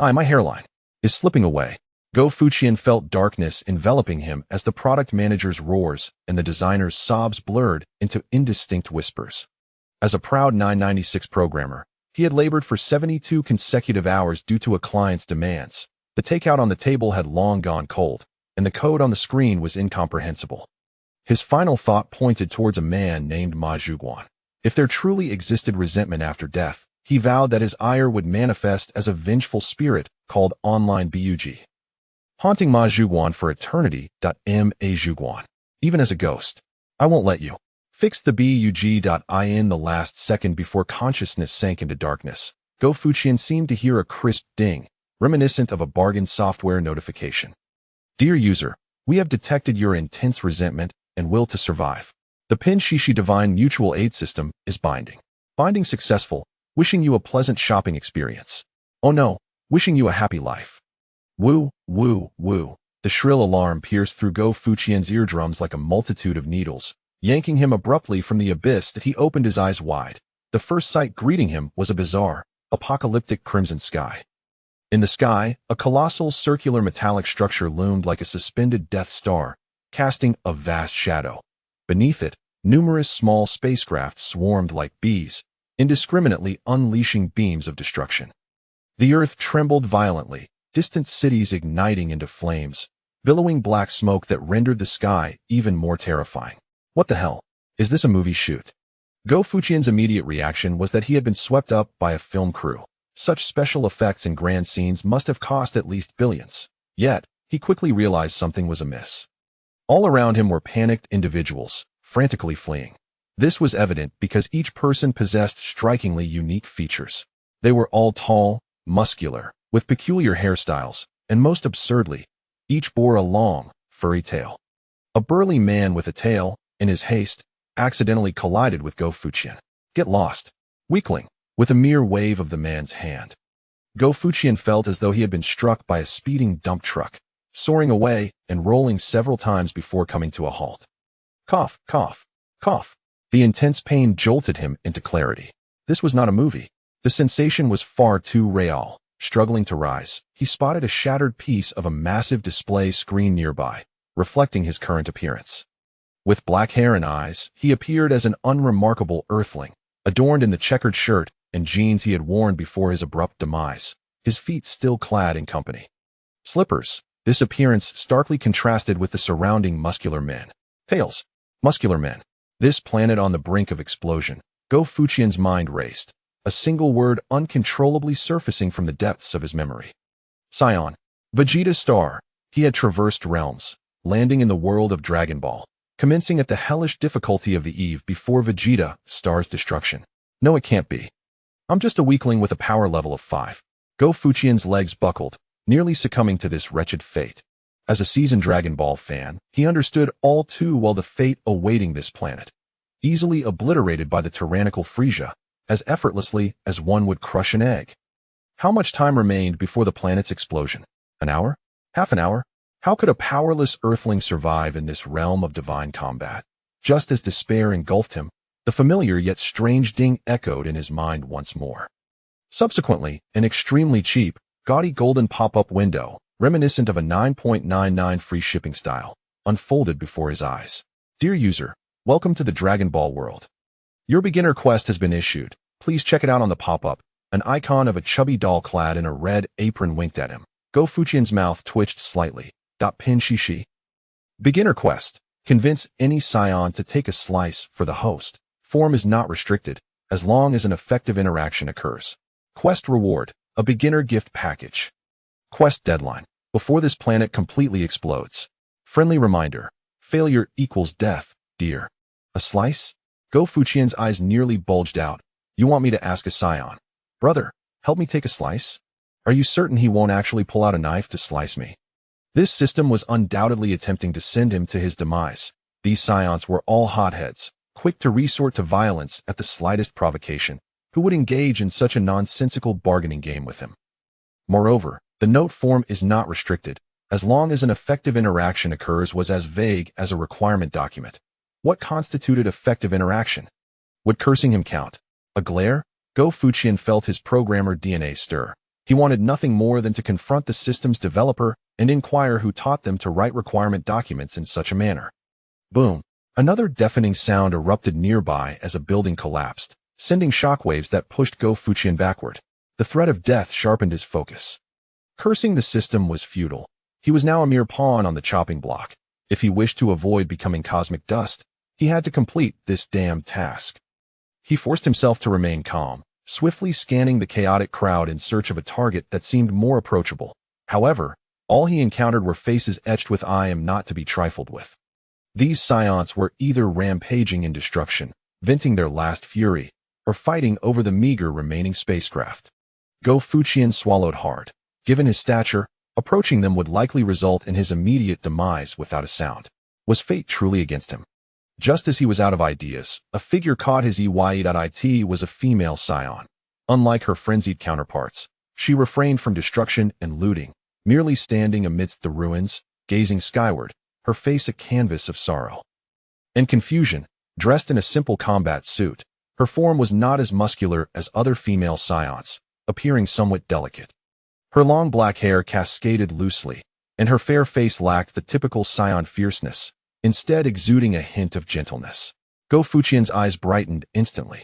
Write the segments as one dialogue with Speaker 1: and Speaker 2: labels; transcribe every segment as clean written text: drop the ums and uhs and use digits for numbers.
Speaker 1: My hairline is slipping away. Go Fuqian felt darkness enveloping him as the product manager's roars and the designer's sobs blurred into indistinct whispers. As a proud 996 programmer, he had labored for 72 consecutive hours due to a client's demands. The takeout on the table had long gone cold, and the code on the screen was incomprehensible. His final thought pointed towards a man named Ma Zhuguan. If there truly existed resentment after death, he vowed that his ire would manifest as a vengeful spirit called Online Bug, haunting Ma Zhuguan for eternity. Ma Zhuguan, even as a ghost, I won't let you. Fixed the bug.in the last second before consciousness sank into darkness. Go Fuqian seemed to hear a crisp ding, reminiscent of a bargain software notification. Dear user, we have detected your intense resentment and will to survive. The Pin Shishi Divine Mutual Aid System is binding. Binding successful. Wishing you a pleasant shopping experience. Oh no, wishing you a happy life. Woo, woo, woo. The shrill alarm pierced through Go Fuqian's eardrums like a multitude of needles, yanking him abruptly from the abyss that he opened his eyes wide. The first sight greeting him was a bizarre, apocalyptic crimson sky. In the sky, a colossal circular metallic structure loomed like a suspended Death Star, casting a vast shadow. Beneath it, numerous small spacecraft swarmed like bees, indiscriminately unleashing beams of destruction. The earth trembled violently, distant cities igniting into flames, billowing black smoke that rendered the sky even more terrifying. What the hell? Is this a movie shoot? Go Fuqian's immediate reaction was that he had been swept up by a film crew. Such special effects and grand scenes must have cost at least billions. Yet, he quickly realized something was amiss. All around him were panicked individuals, frantically fleeing. This was evident because each person possessed strikingly unique features. They were all tall, muscular, with peculiar hairstyles, and most absurdly, each bore a long, furry tail. A burly man with a tail, in his haste, accidentally collided with Go Fuqian. Get lost, weakling, with a mere wave of the man's hand. Go Fuqian felt as though he had been struck by a speeding dump truck, soaring away and rolling several times before coming to a halt. Cough, cough, cough. The intense pain jolted him into clarity. This was not a movie. The sensation was far too real. Struggling to rise, he spotted a shattered piece of a massive display screen nearby, reflecting his current appearance. With black hair and eyes, he appeared as an unremarkable earthling, adorned in the checkered shirt and jeans he had worn before his abrupt demise, his feet still clad in company slippers. This appearance starkly contrasted with the surrounding muscular men. Tails. Muscular men. This planet on the brink of explosion. Go Fuqian's mind raced, a single word uncontrollably surfacing from the depths of his memory. Scion. Vegeta Star. He had traversed realms, landing in the world of Dragon Ball, commencing at the hellish difficulty of the eve before Vegeta Star's destruction. No, it can't be. I'm just a weakling with a power level of 5. Go Fuqian's legs buckled, nearly succumbing to this wretched fate. As a seasoned Dragon Ball fan, he understood all too well the fate awaiting this planet. Easily obliterated by the tyrannical Frieza, as effortlessly as one would crush an egg. How much time remained before the planet's explosion? An hour? Half an hour? How could a powerless Earthling survive in this realm of divine combat? Just as despair engulfed him, the familiar yet strange ding echoed in his mind once more. Subsequently, an extremely cheap, gaudy golden pop-up window, reminiscent of a 9.99 free shipping style, unfolded before his eyes. Dear user, welcome to the Dragon Ball world. Your beginner quest has been issued. Please check it out on the pop-up. An icon of a chubby doll clad in a red apron winked at him. Go Fuqian's mouth twitched slightly. Pin Shishi. Beginner quest. Convince any scion to take a slice for the host. Form is not restricted, as long as an effective interaction occurs. Quest reward. A beginner gift package. Quest deadline. Before this planet completely explodes. Friendly reminder. Failure equals death, dear. A slice? Go Fuqian's eyes nearly bulged out. You want me to ask a scion? Brother, help me take a slice? Are you certain he won't actually pull out a knife to slice me? This system was undoubtedly attempting to send him to his demise. These scions were all hotheads, quick to resort to violence at the slightest provocation. Who would engage in such a nonsensical bargaining game with him? Moreover, the note form is not restricted, as long as an effective interaction occurs was as vague as a requirement document. What constituted effective interaction? Would cursing him count? A glare? Go Fuqian felt his programmer DNA stir, He wanted nothing more than to confront the system's developer and inquire who taught them to write requirement documents in such a manner. Boom! Another deafening sound erupted nearby as a building collapsed, sending shockwaves that pushed Go Fuqian backward. The threat of death sharpened his focus. Cursing the system was futile. He was now a mere pawn on the chopping block. If he wished to avoid becoming cosmic dust, he had to complete this damned task. He forced himself to remain calm, swiftly scanning the chaotic crowd in search of a target that seemed more approachable. However, all he encountered were faces etched with "I am not to be trifled with." These scions were either rampaging in destruction, venting their last fury, or fighting over the meager remaining spacecraft. Go Fuqian swallowed hard. Given his stature, approaching them would likely result in his immediate demise without a sound. Was fate truly against him? Just as he was out of ideas, a figure caught his eye. It was a female scion. Unlike her frenzied counterparts, she refrained from destruction and looting, merely standing amidst the ruins, gazing skyward, her face a canvas of sorrow. In confusion, dressed in a simple combat suit, her form was not as muscular as other female scions, appearing somewhat delicate. Her long black hair cascaded loosely, and her fair face lacked the typical scion fierceness, instead exuding a hint of gentleness. Go Fuqian's eyes brightened instantly.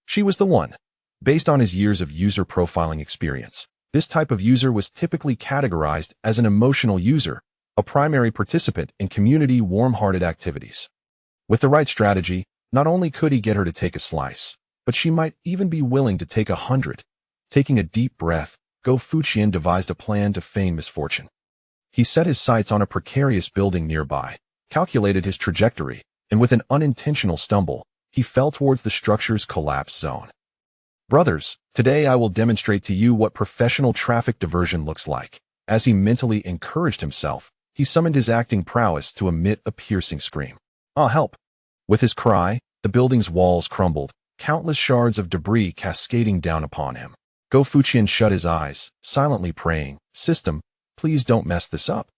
Speaker 1: She was the one. Based on his years of user profiling experience, this type of user was typically categorized as an emotional user, a primary participant in community warm-hearted activities. With the right strategy, not only could he get her to take a slice, but she might even be willing to take 100. Taking a deep breath, Go Fuqian devised a plan to feign misfortune. He set his sights on a precarious building nearby, calculated his trajectory, and with an unintentional stumble, he fell towards the structure's collapse zone. Brothers, today I will demonstrate to you what professional traffic diversion looks like. As he mentally encouraged himself, he summoned his acting prowess to emit a piercing scream. "Ah, help!" With his cry, the building's walls crumbled, countless shards of debris cascading down upon him. Go Fuqian shut his eyes, silently praying, "System, please don't mess this up."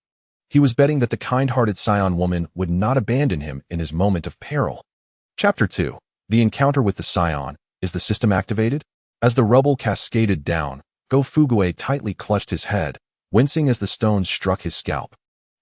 Speaker 1: He was betting that the kind-hearted scion woman would not abandon him in his moment of peril. Chapter 2. The Encounter with the Scion. Is the system activated? As the rubble cascaded down, Go Fuqian tightly clutched his head, wincing as the stones struck his scalp.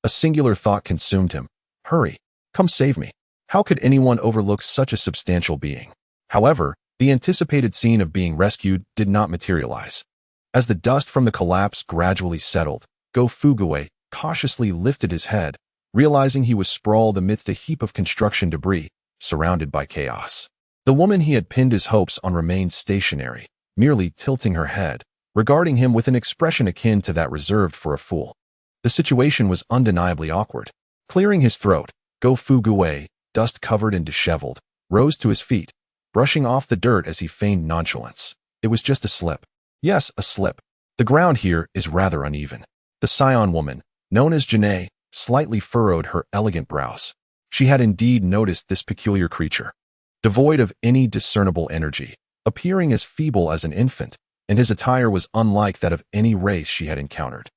Speaker 1: A singular thought consumed him. Hurry! Come save me! How could anyone overlook such a substantial being? However, the anticipated scene of being rescued did not materialize. As the dust from the collapse gradually settled, Go Fuqian cautiously lifted his head, realizing he was sprawled amidst a heap of construction debris, surrounded by chaos. The woman he had pinned his hopes on remained stationary, merely tilting her head, regarding him with an expression akin to that reserved for a fool. The situation was undeniably awkward. Clearing his throat, Go Fuqian, dust-covered and disheveled, rose to his feet, brushing off the dirt as he feigned nonchalance. It was just a slip. Yes, a slip. The ground here is rather uneven. The scion woman, known as Janae, slightly furrowed her elegant brows. She had indeed noticed this peculiar creature. Devoid of any discernible energy, appearing as feeble as an infant, and his attire was unlike that of any race she had encountered.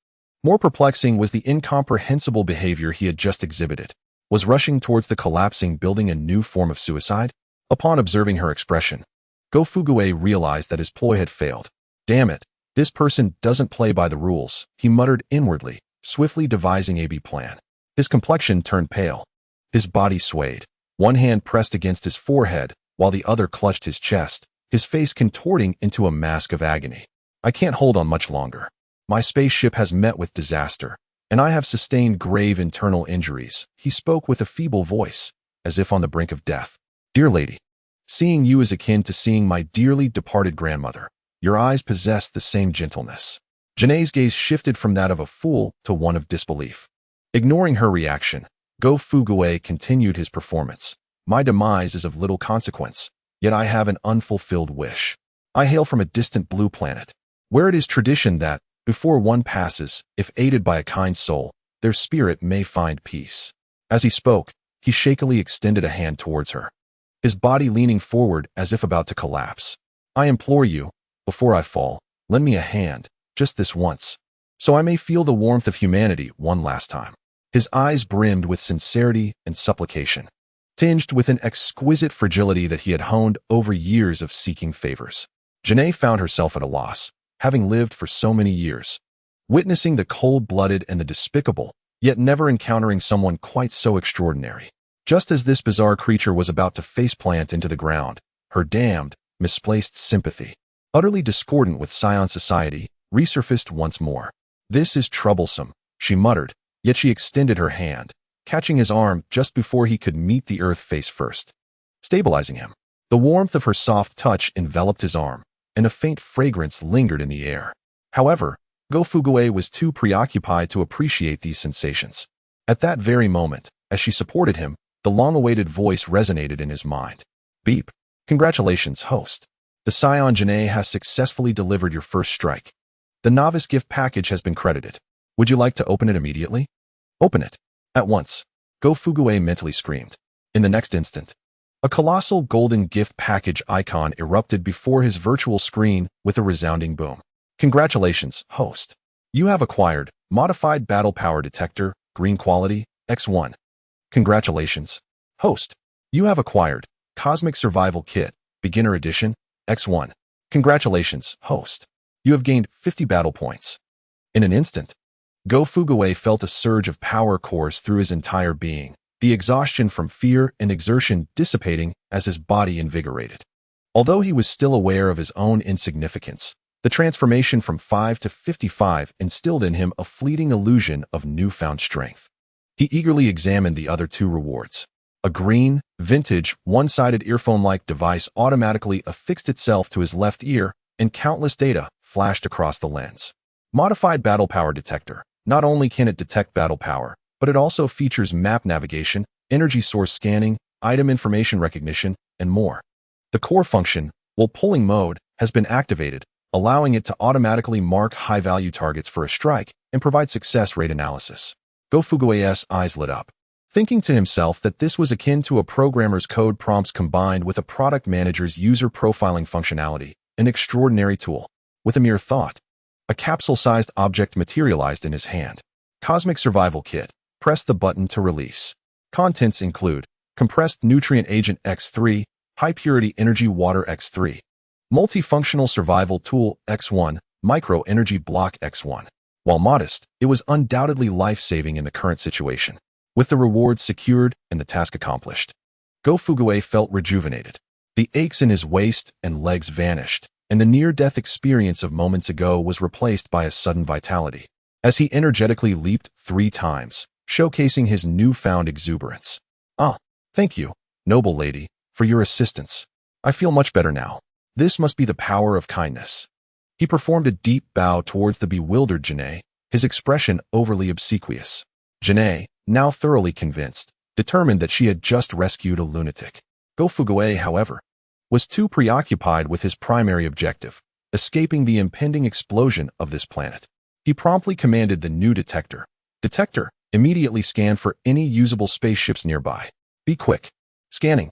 Speaker 1: More perplexing was the incomprehensible behavior he had just exhibited. Was rushing towards the collapsing building a new form of suicide? Upon observing her expression, Go Fuqian realized that his ploy had failed. Damn it, this person doesn't play by the rules, he muttered inwardly, swiftly devising a B plan. His complexion turned pale. His body swayed, one hand pressed against his forehead, while the other clutched his chest, his face contorting into a mask of agony. I can't hold on much longer. My spaceship has met with disaster, and I have sustained grave internal injuries. He spoke with a feeble voice, as if on the brink of death. Dear lady, seeing you is akin to seeing my dearly departed grandmother. Your eyes possess the same gentleness. Janae's gaze shifted from that of a fool to one of disbelief. Ignoring her reaction, Go Fuqian continued his performance. My demise is of little consequence, yet I have an unfulfilled wish. I hail from a distant blue planet, where it is tradition that, before one passes, if aided by a kind soul, their spirit may find peace. As he spoke, he shakily extended a hand towards her, his body leaning forward as if about to collapse. I implore you, before I fall, lend me a hand, just this once, so I may feel the warmth of humanity one last time. His eyes brimmed with sincerity and supplication, tinged with an exquisite fragility that he had honed over years of seeking favors. Janae found herself at a loss. having lived for so many years. Witnessing the cold-blooded and the despicable, yet never encountering someone quite so extraordinary. Just as this bizarre creature was about to faceplant into the ground, her damned, misplaced sympathy, utterly discordant with Scion society, resurfaced once more. "This is troublesome," she muttered, yet she extended her hand, catching his arm just before he could meet the earth face first, stabilizing him. The warmth of her soft touch enveloped his arm, and a faint fragrance lingered in the air. However, Go-Fuguei was too preoccupied to appreciate these sensations. At that very moment, as she supported him, the long-awaited voice resonated in his mind. "Beep. Congratulations, host. The Scion Janae has successfully delivered your first strike. The novice gift package has been credited. Would you like to open it immediately?" "Open it. At once," Go-Fuguei mentally screamed. In the next instant, a colossal golden gift package icon erupted before his virtual screen with a resounding boom. "Congratulations, host. You have acquired Modified Battle Power Detector, Green Quality, X1. Congratulations, host. You have acquired Cosmic Survival Kit, Beginner Edition, X1. Congratulations, host. You have gained 50 battle points." In an instant, Go-Fuguei felt a surge of power course through his entire being, the exhaustion from fear and exertion dissipating as his body invigorated. Although he was still aware of his own insignificance, the transformation from 5 to 55 instilled in him a fleeting illusion of newfound strength. He eagerly examined the other two rewards. A green, vintage, one-sided earphone-like device automatically affixed itself to his left ear, and countless data flashed across the lens. Modified Battle Power Detector. Not only can it detect battle power, but it also features map navigation, energy source scanning, item information recognition, and more. The core function, while pulling mode, has been activated, allowing it to automatically mark high-value targets for a strike and provide success rate analysis. Go-Fuguei's eyes lit up, thinking to himself that this was akin to a programmer's code prompts combined with a product manager's user profiling functionality, an extraordinary tool. With a mere thought, a capsule-sized object materialized in his hand. Cosmic Survival Kit. Press the button to release. Contents include Compressed Nutrient Agent X3, High-Purity Energy Water X3, Multifunctional Survival Tool X1, Micro Energy Block X1. While modest, it was undoubtedly life-saving in the current situation. With the rewards secured and the task accomplished, Go-Fuguei felt rejuvenated. The aches in his waist and legs vanished, and the near-death experience of moments ago was replaced by a sudden vitality, as he energetically leaped 3 times, showcasing his newfound exuberance. "Ah, thank you, noble lady, for your assistance. I feel much better now. This must be the power of kindness." He performed a deep bow towards the bewildered Janae, his expression overly obsequious. Janae, now thoroughly convinced, determined that she had just rescued a lunatic. Go-Fuguei, however, was too preoccupied with his primary objective, escaping the impending explosion of this planet. He promptly commanded the new detector. "Detector, immediately scan for any usable spaceships nearby. Be quick." Scanning.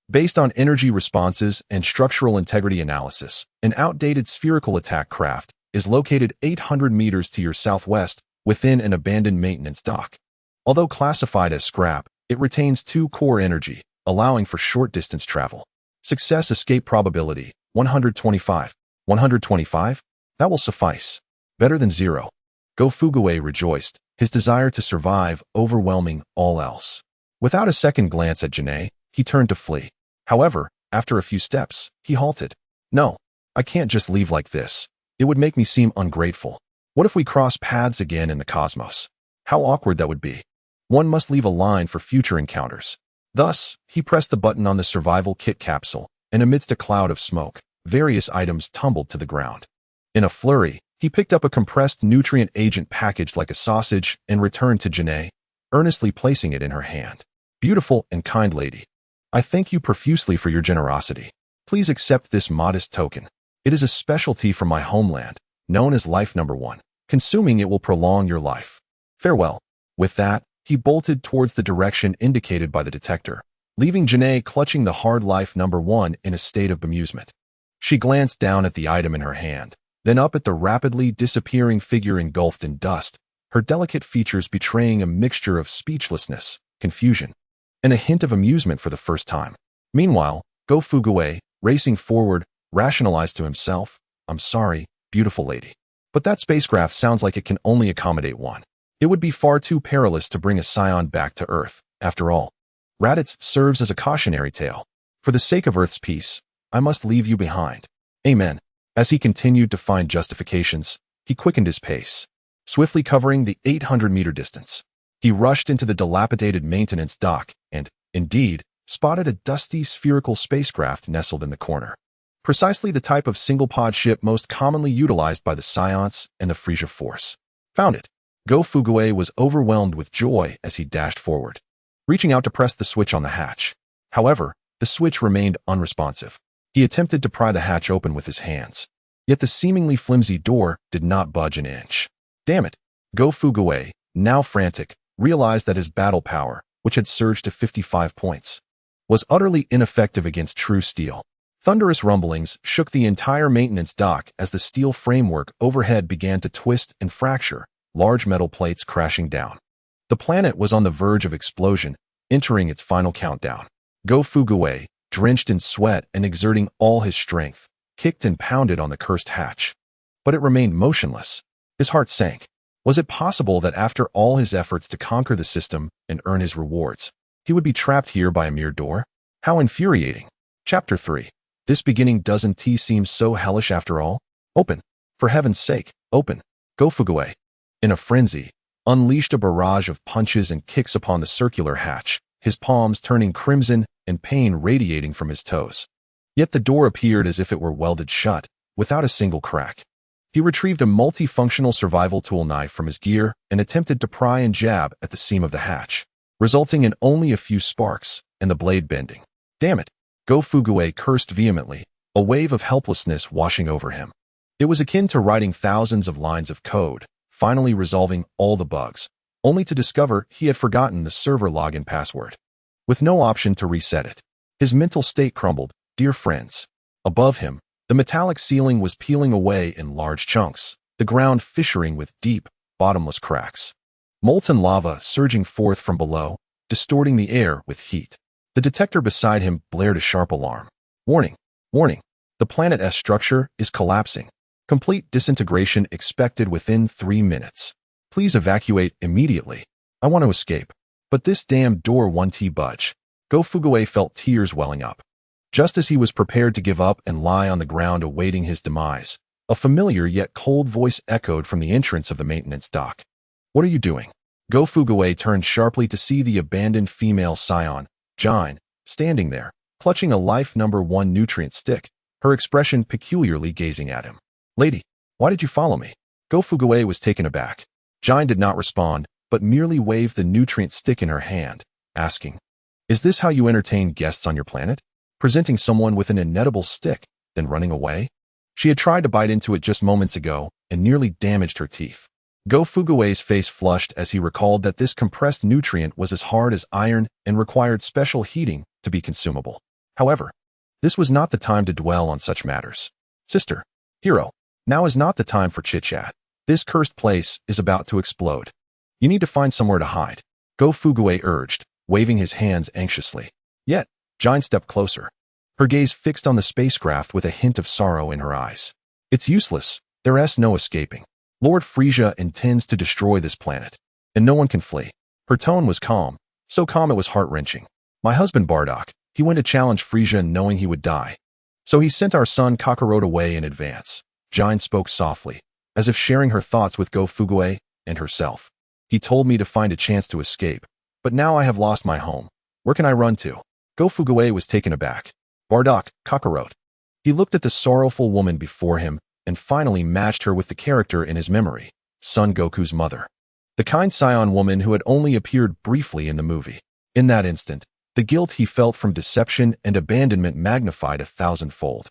Speaker 1: Based on energy responses and structural integrity analysis, an outdated spherical attack craft is located 800 meters to your southwest within an abandoned maintenance dock. Although classified as scrap, it retains 2 core energy, allowing for short-distance travel. Success escape probability, 125. 125? That will suffice. Better than 0. Go-Fuguei rejoiced, his desire to survive overwhelming all else. Without a second glance at Janae, he turned to flee. However, after a few steps, he halted. "No, I can't just leave like this. It would make me seem ungrateful. What if we cross paths again in the cosmos? How awkward that would be. One must leave a line for future encounters." Thus, he pressed the button on the survival kit capsule, and amidst a cloud of smoke, various items tumbled to the ground. In a flurry, he picked up a compressed nutrient agent packaged like a sausage and returned to Janae, earnestly placing it in her hand. "Beautiful and kind lady, I thank you profusely for your generosity. Please accept this modest token. It is a specialty from my homeland, known as Life Number 1. Consuming it will prolong your life. Farewell." With that, he bolted towards the direction indicated by the detector, leaving Janae clutching the hard Life Number 1 in a state of bemusement. She glanced down at the item in her hand, then up at the rapidly disappearing figure engulfed in dust, her delicate features betraying a mixture of speechlessness, confusion, and a hint of amusement for the first time. Meanwhile, Go-Fuguei, racing forward, rationalized to himself, "I'm sorry, beautiful lady. But that spacecraft sounds like it can only accommodate one. It would be far too perilous to bring a Scion back to Earth, after all. Raditz serves as a cautionary tale. For the sake of Earth's peace, I must leave you behind. Amen. As he continued to find justifications, he quickened his pace, swiftly covering the 800-meter distance. He rushed into the dilapidated maintenance dock and, indeed, spotted a dusty spherical spacecraft nestled in the corner. Precisely the type of single-pod ship most commonly utilized by the Scions and the Frisia Force. Found it. Go Fugue was overwhelmed with joy as he dashed forward, reaching out to press the switch on the hatch. However, the switch remained unresponsive. He attempted to pry the hatch open with his hands, yet the seemingly flimsy door did not budge an inch. Damn it! Go Fugue, now frantic, realized that his battle power, which had surged to 55 points, was utterly ineffective against true steel. Thunderous rumblings shook the entire maintenance dock as the steel framework overhead began to twist and fracture, large metal plates crashing down. The planet was on the verge of explosion, entering its final countdown. Go Fugue, drenched in sweat and exerting all his strength, kicked and pounded on the cursed hatch. But it remained motionless. His heart sank. Was it possible that after all his efforts to conquer the system and earn his rewards, he would be trapped here by a mere door? How infuriating. Chapter 3. This beginning doesn't seem so hellish after all? Open. For heaven's sake, open. Go Fugue, in a frenzy, unleashed a barrage of punches and kicks upon the circular hatch, his palms turning crimson and pain radiating from his toes. Yet the door appeared as if it were welded shut, without a single crack. He retrieved a multifunctional survival tool knife from his gear and attempted to pry and jab at the seam of the hatch, resulting in only a few sparks and the blade bending. Damn it! Go Fugue cursed vehemently, a wave of helplessness washing over him. It was akin to writing thousands of lines of code, finally resolving all the bugs, only to discover he had forgotten the server login password. With no option to reset it, his mental state crumbled. Dear friends. Above him, the metallic ceiling was peeling away in large chunks, the ground fissuring with deep, bottomless cracks. Molten lava surging forth from below, distorting the air with heat. The detector beside him blared a sharp alarm. Warning! Warning! The Planet S structure is collapsing. Complete disintegration expected within 3 minutes. Please evacuate immediately. I want to escape. But this damn door won't budge. Go Fugue felt tears welling up. Just as he was prepared to give up and lie on the ground awaiting his demise, a familiar yet cold voice echoed from the entrance of the maintenance dock. What are you doing? Go Fugue turned sharply to see the abandoned female Scion, Jine, standing there, clutching a life number 1 nutrient stick, her expression peculiarly gazing at him. Lady, why did you follow me? Go Fugue was taken aback. Jine did not respond, but merely waved the nutrient stick in her hand, asking, Is this how you entertain guests on your planet? Presenting someone with an inedible stick, then running away? She had tried to bite into it just moments ago and nearly damaged her teeth. Go Fugue's face flushed as he recalled that this compressed nutrient was as hard as iron and required special heating to be consumable. However, this was not the time to dwell on such matters. Sister, hero, now is not the time for chit-chat. This cursed place is about to explode. You need to find somewhere to hide. Go Fugue urged, waving his hands anxiously. Yet, Jine stepped closer, her gaze fixed on the spacecraft with a hint of sorrow in her eyes. It's useless. There's no escaping. Lord Frisia intends to destroy this planet, and no one can flee. Her tone was calm, so calm it was heart-wrenching. My husband Bardock, he went to challenge Frisia knowing he would die. So he sent our son Kakarot away in advance. Jine spoke softly, as if sharing her thoughts with Go Fugue and herself. He told me to find a chance to escape, but now I have lost my home. Where can I run to? Go Fugue was taken aback. Bardock, Kakarot. He looked at the sorrowful woman before him and finally matched her with the character in his memory, Son Goku's mother. The kind Scion woman who had only appeared briefly in the movie. In that instant, the guilt he felt from deception and abandonment magnified 1,000-fold.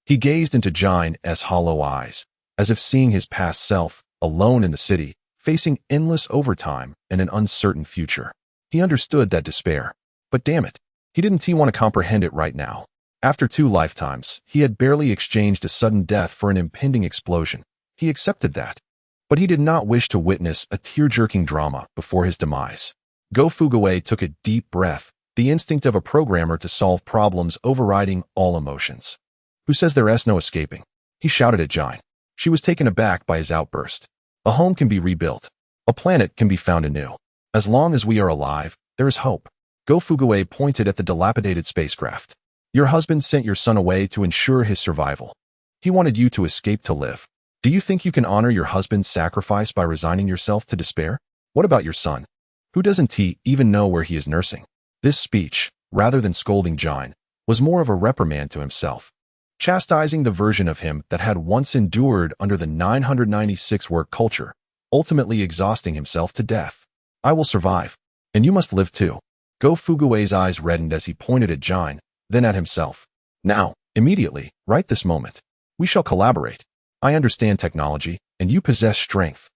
Speaker 1: He gazed into Jine's hollow eyes, as if seeing his past self, alone in the city, facing endless overtime and an uncertain future. He understood that despair. But damn it, he didn't want to comprehend it right now. After 2 lifetimes, he had barely exchanged a sudden death for an impending explosion. He accepted that. But he did not wish to witness a tear-jerking drama before his demise. Go Fugue took a deep breath, the instinct of a programmer to solve problems overriding all emotions. Who says there's no escaping? He shouted at Jine. She was taken aback by his outburst. A home can be rebuilt. A planet can be found anew. As long as we are alive, there is hope. Go Fuguei pointed at the dilapidated spacecraft. Your husband sent your son away to ensure his survival. He wanted you to escape to live. Do you think you can honor your husband's sacrifice by resigning yourself to despair? What about your son? Who doesn't he even know where he is nursing? This speech, rather than scolding Jine, was more of a reprimand to himself, chastising the version of him that had once endured under the 996 work culture, ultimately exhausting himself to death. I will survive, and you must live too. Go Fuguei's eyes reddened as he pointed at Jine, then at himself. Now, immediately, right this moment. We shall collaborate. I understand technology, and you possess strength.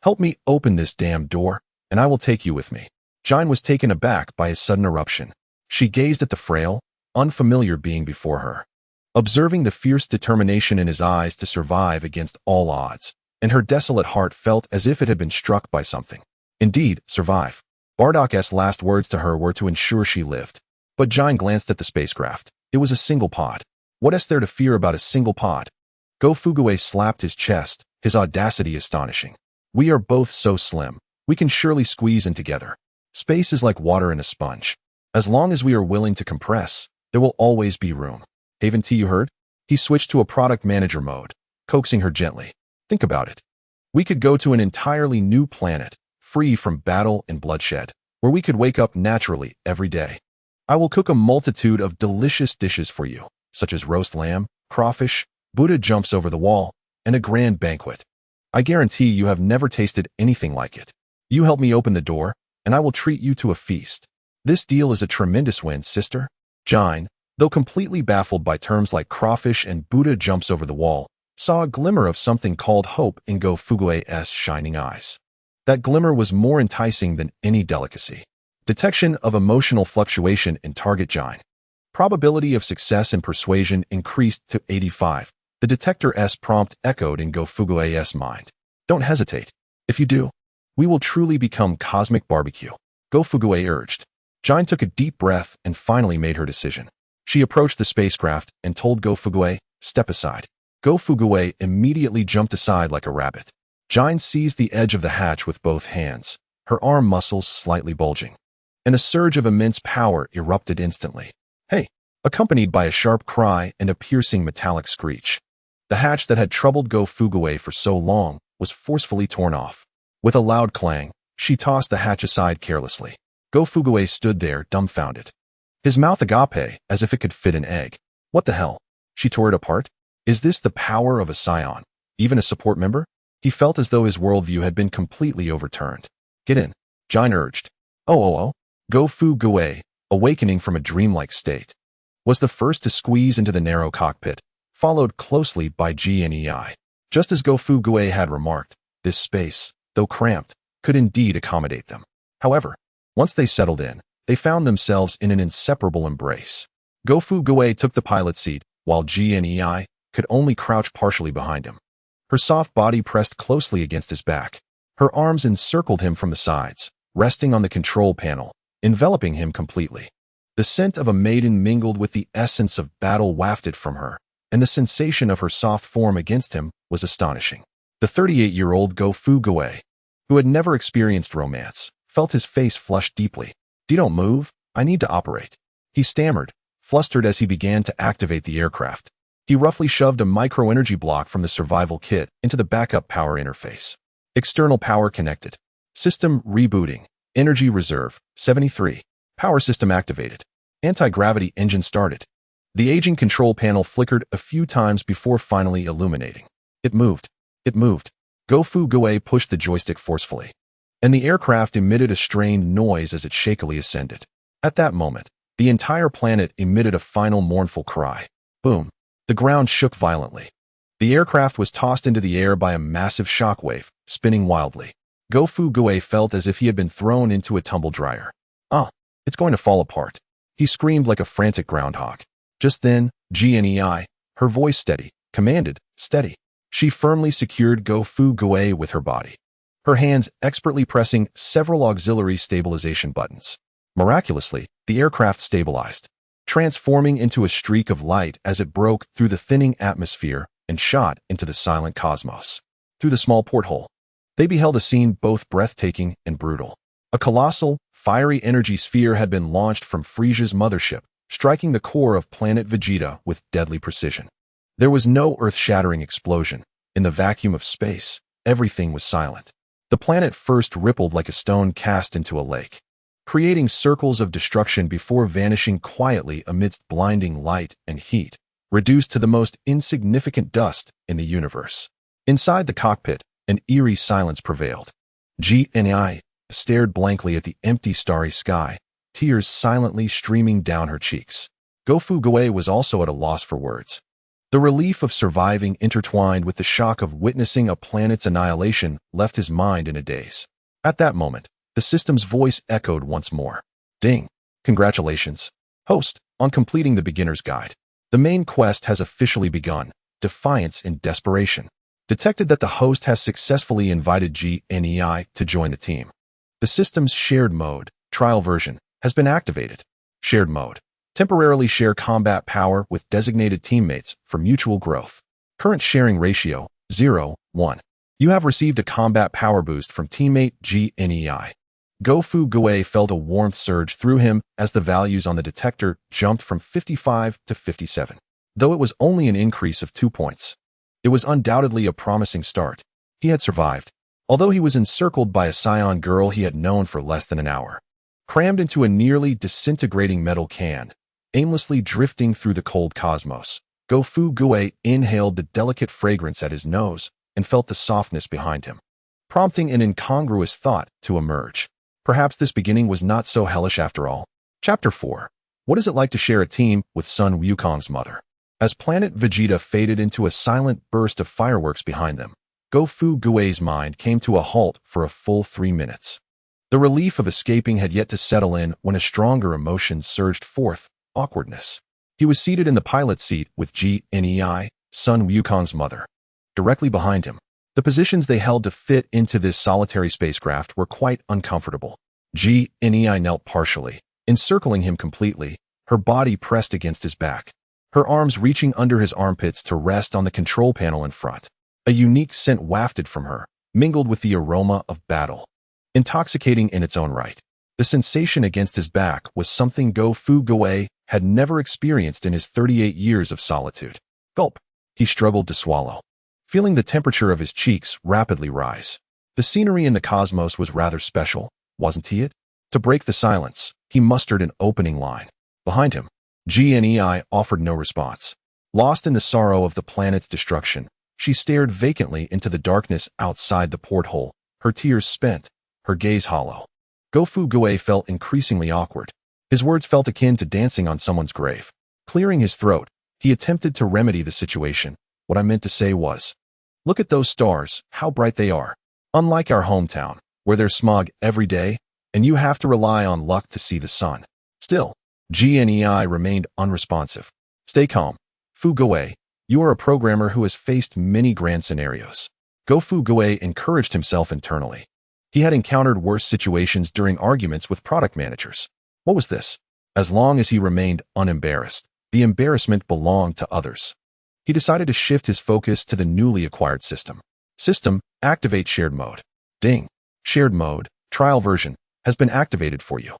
Speaker 1: Help me open this damn door, and I will take you with me. Jine was taken aback by his sudden eruption. She gazed at the frail, unfamiliar being before her, observing the fierce determination in his eyes to survive against all odds, and her desolate heart felt as if it had been struck by something. Indeed, survive. Bardock's last words to her were to ensure she lived. But Jine glanced at the spacecraft. It was a single pod. What is there to fear about a single pod? Go Fuguei slapped his chest, his audacity astonishing. We are both so slim. We can surely squeeze in together. Space is like water in a sponge. As long as we are willing to compress, there will always be room. Haven T, you heard? He switched to a product manager mode, coaxing her gently. Think about it. We could go to an entirely new planet, free from battle and bloodshed, where we could wake up naturally every day. I will cook a multitude of delicious dishes for you, such as roast lamb, crawfish, Buddha jumps over the wall, and a grand banquet. I guarantee you have never tasted anything like it. You help me open the door, and I will treat you to a feast. This deal is a tremendous win, sister. Jine, though completely baffled by terms like crawfish and Buddha jumps over the wall, saw a glimmer of something called hope in Go Fuguei's shining eyes. That glimmer was more enticing than any delicacy. Detection of emotional fluctuation in target Jine. Probability of success and persuasion increased to 85. The detector's prompt echoed in Go Fuguei's mind. Don't hesitate. If you do, we will truly become cosmic barbecue. Go Fuguei urged. Jine took a deep breath and finally made her decision. She approached the spacecraft and told Go Fuguei, step aside. Go Fuguei immediately jumped aside like a rabbit. Jine seized the edge of the hatch with both hands, her arm muscles slightly bulging. And a surge of immense power erupted instantly. Hey! Accompanied by a sharp cry and a piercing metallic screech. The hatch that had troubled Go Fuguei for so long was forcefully torn off. With a loud clang, she tossed the hatch aside carelessly. Go Fuguei stood there, dumbfounded. His mouth agape, as if it could fit an egg. What the hell? She tore it apart? Is this the power of a scion? Even a support member? He felt as though his worldview had been completely overturned. Get in, Jine urged. Oh. Go Fuguei, awakening from a dreamlike state, was the first to squeeze into the narrow cockpit, followed closely by Gnei. Just as Go Fuguei had remarked, this space, though cramped, could indeed accommodate them. However, once they settled in, they found themselves in an inseparable embrace. Go Fuguei took the pilot's seat, while Gnei could only crouch partially behind him. Her soft body pressed closely against his back. Her arms encircled him from the sides, resting on the control panel, enveloping him completely. The scent of a maiden mingled with the essence of battle wafted from her, and the sensation of her soft form against him was astonishing. The 38-year-old Go Fuguei, who had never experienced romance, felt his face flush deeply. Don't move, I need to operate. He stammered, flustered as he began to activate the aircraft. He roughly shoved a micro-energy block from the survival kit into the backup power interface. External power connected. System rebooting. Energy reserve, 73. Power system activated. Anti-gravity engine started. The aging control panel flickered a few times before finally illuminating. It moved. Go Fuguei pushed the joystick forcefully, and the aircraft emitted a strained noise as it shakily ascended. At that moment, the entire planet emitted a final mournful cry. Boom. The ground shook violently. The aircraft was tossed into the air by a massive shockwave, spinning wildly. Go Fuguei felt as if he had been thrown into a tumble dryer. It's going to fall apart. He screamed like a frantic groundhog. Just then, Gnei, her voice steady, commanded, steady. She firmly secured Go Fuguei with her body, her hands expertly pressing several auxiliary stabilization buttons. Miraculously, the aircraft stabilized, transforming into a streak of light as it broke through the thinning atmosphere, and shot into the silent cosmos. Through the small porthole, they beheld a scene both breathtaking and brutal. A colossal, fiery energy sphere had been launched from Frisia's mothership, striking the core of planet Vegeta with deadly precision. There was no earth-shattering explosion. In the vacuum of space, everything was silent. The planet first rippled like a stone cast into a lake, creating circles of destruction before vanishing quietly amidst blinding light and heat, reduced to the most insignificant dust in the universe. Inside the cockpit, an eerie silence prevailed. GNI stared blankly at the empty starry sky, tears silently streaming down her cheeks. Gofu Goe was also at a loss for words. The relief of surviving intertwined with the shock of witnessing a planet's annihilation left his mind in a daze. At that moment, the system's voice echoed once more. Ding! Congratulations, host, on completing the beginner's guide. The main quest has officially begun. Defiance in Desperation. Detected that the host has successfully invited GNEI to join the team. The system's shared mode, trial version, has been activated. Shared mode. Temporarily share combat power with designated teammates for mutual growth. Current sharing ratio, 0:1. You have received a combat power boost from teammate GNEI. Gofu Goe felt a warmth surge through him as the values on the detector jumped from 55 to 57. Though it was only an increase of 2 points, it was undoubtedly a promising start. He had survived, although he was encircled by a scion girl he had known for less than an hour. Crammed into a nearly disintegrating metal can, aimlessly drifting through the cold cosmos, Gofu Goe inhaled the delicate fragrance at his nose and felt the softness behind him, prompting an incongruous thought to emerge. Perhaps this beginning was not so hellish after all. Chapter 4. What is it like to share a team with Sun Wukong's mother? As planet Vegeta faded into a silent burst of fireworks behind them, Gofu Goe's mind came to a halt for a full 3 minutes. The relief of escaping had yet to settle in when a stronger emotion surged forth: awkwardness. He was seated in the pilot's seat with GNEI, Sun Wukong's mother, directly behind him. The positions they held to fit into this solitary spacecraft were quite uncomfortable. GNEI knelt partially, encircling him completely, her body pressed against his back, her arms reaching under his armpits to rest on the control panel in front. A unique scent wafted from her, mingled with the aroma of battle. Intoxicating in its own right. The sensation against his back was something Gofu Goe had never experienced in his 38 years of solitude. Gulp. He struggled to swallow, feeling the temperature of his cheeks rapidly rise. The scenery in the cosmos was rather special, wasn't it? To break the silence, he mustered an opening line. Behind him, GNEI offered no response. Lost in the sorrow of the planet's destruction, she stared vacantly into the darkness outside the porthole, her tears spent, her gaze hollow. Gofu Goe felt increasingly awkward. His words felt akin to dancing on someone's grave. Clearing his throat, he attempted to remedy the situation. What I meant to say was, look at those stars, how bright they are. Unlike our hometown, where there's smog every day, and you have to rely on luck to see the sun. Still, GNEI remained unresponsive. Stay calm. Fu Goe, you are a programmer who has faced many grand scenarios. Gofu Goe encouraged himself internally. He had encountered worse situations during arguments with product managers. What was this? As long as he remained unembarrassed, the embarrassment belonged to others. He decided to shift his focus to the newly acquired system. System, activate shared mode. Ding. Shared mode, trial version, has been activated for you.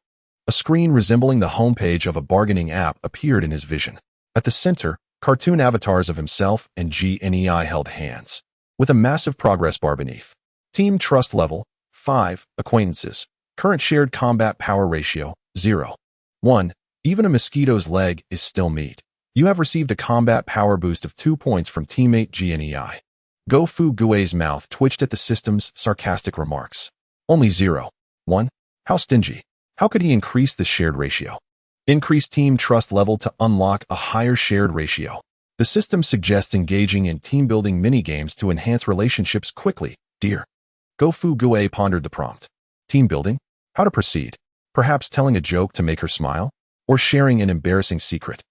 Speaker 1: A screen resembling the homepage of a bargaining app appeared in his vision. At the center, cartoon avatars of himself and GNEI held hands, with a massive progress bar beneath. Team trust level, 5, acquaintances. Current shared combat power ratio, 0:1. Even a mosquito's leg is still meat. You have received a combat power boost of 2 points from teammate GNEI. Gofu Goe's mouth twitched at the system's sarcastic remarks. Only 0:1? How stingy. How could he increase the shared ratio? Increase team trust level to unlock a higher shared ratio. The system suggests engaging in team-building minigames to enhance relationships quickly, dear. Gofu Goe pondered the prompt. Team building? How to proceed? Perhaps telling a joke to make her smile? Or sharing an embarrassing secret?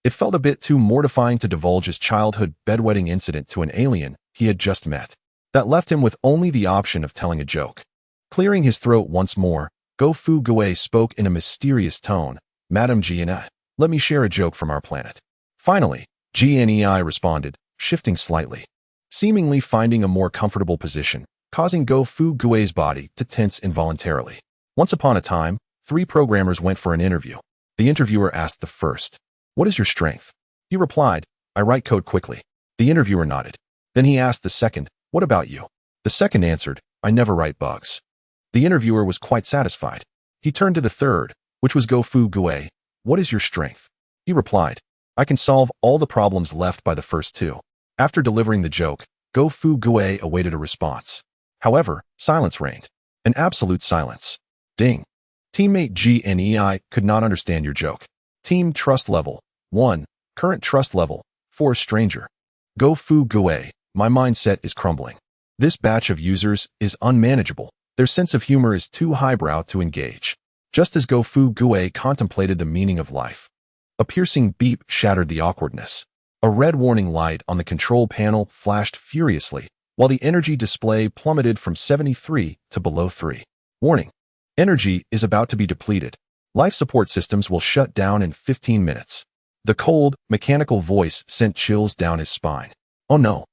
Speaker 1: It felt a bit too mortifying to divulge his childhood bedwetting incident to an alien he had just met. That left him with only the option of telling a joke. Clearing his throat once more, Gofu Goe spoke in a mysterious tone. Madam GNEI, let me share a joke from our planet. Finally, GNEI responded, shifting slightly, seemingly finding a more comfortable position, causing Go Fu Gui's body to tense involuntarily. Once upon a time, 3 programmers went for an interview. The interviewer asked the first, "What is your strength?" He replied, "I write code quickly." The interviewer nodded. Then he asked the second, "What about you?" The second answered, "I never write bugs." The interviewer was quite satisfied. He turned to the third, which was Go Fu Gui. "What is your strength?" He replied, "I can solve all the problems left by the first 2. After delivering the joke, Go Fu Gui awaited a response. However, silence reigned. An absolute silence. Ding. Teammate GNEI could not understand your joke. Team trust level 1. Current trust level 4. Stranger. Go Fu Gui, my mindset is crumbling. This batch of users is unmanageable. Their sense of humor is too highbrow to engage. Just as Go Fu Gui contemplated the meaning of life, a piercing beep shattered the awkwardness. A red warning light on the control panel flashed furiously, while the energy display plummeted from 73 to below 3. Warning. Energy is about to be depleted. Life support systems will shut down in 15 minutes. The cold, mechanical voice sent chills down his spine. Oh no.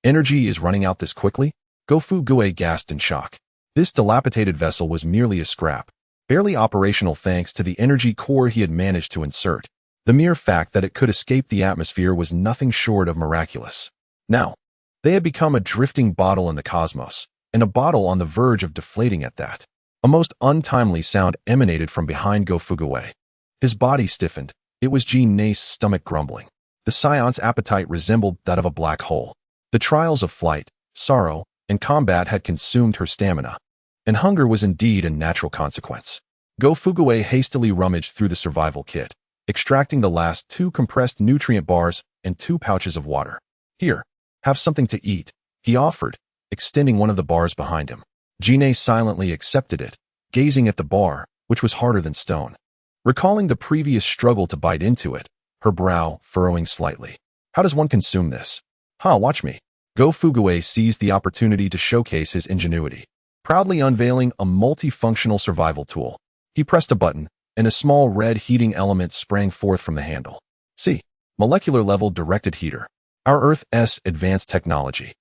Speaker 1: Energy is running out this quickly? Go Fu Gui gasped in shock. This dilapidated vessel was merely a scrap, barely operational thanks to the energy core he had managed to insert. The mere fact that it could escape the atmosphere was nothing short of miraculous. Now, they had become a drifting bottle in the cosmos, and a bottle on the verge of deflating at that. A most untimely sound emanated from behind Go Fu Gui. His body stiffened. It was Ji-Nei's stomach grumbling. The Scion's appetite resembled that of a black hole. The trials of flight, sorrow, and combat had consumed her stamina, and hunger was indeed a natural consequence. Go Fu Gui hastily rummaged through the survival kit, extracting the last 2 compressed nutrient bars and 2 pouches of water. "Here, have something to eat," he offered, extending one of the bars behind him. Ji-Nei silently accepted it, gazing at the bar, which was harder than stone. Recalling the previous struggle to bite into it, her brow furrowing slightly. "How does one consume this?" Watch me." Go Fu Gui seized the opportunity to showcase his ingenuity, proudly unveiling a multifunctional survival tool. He pressed a button, and a small red heating element sprang forth from the handle. See, molecular-level directed heater. Our Earth's advanced technology.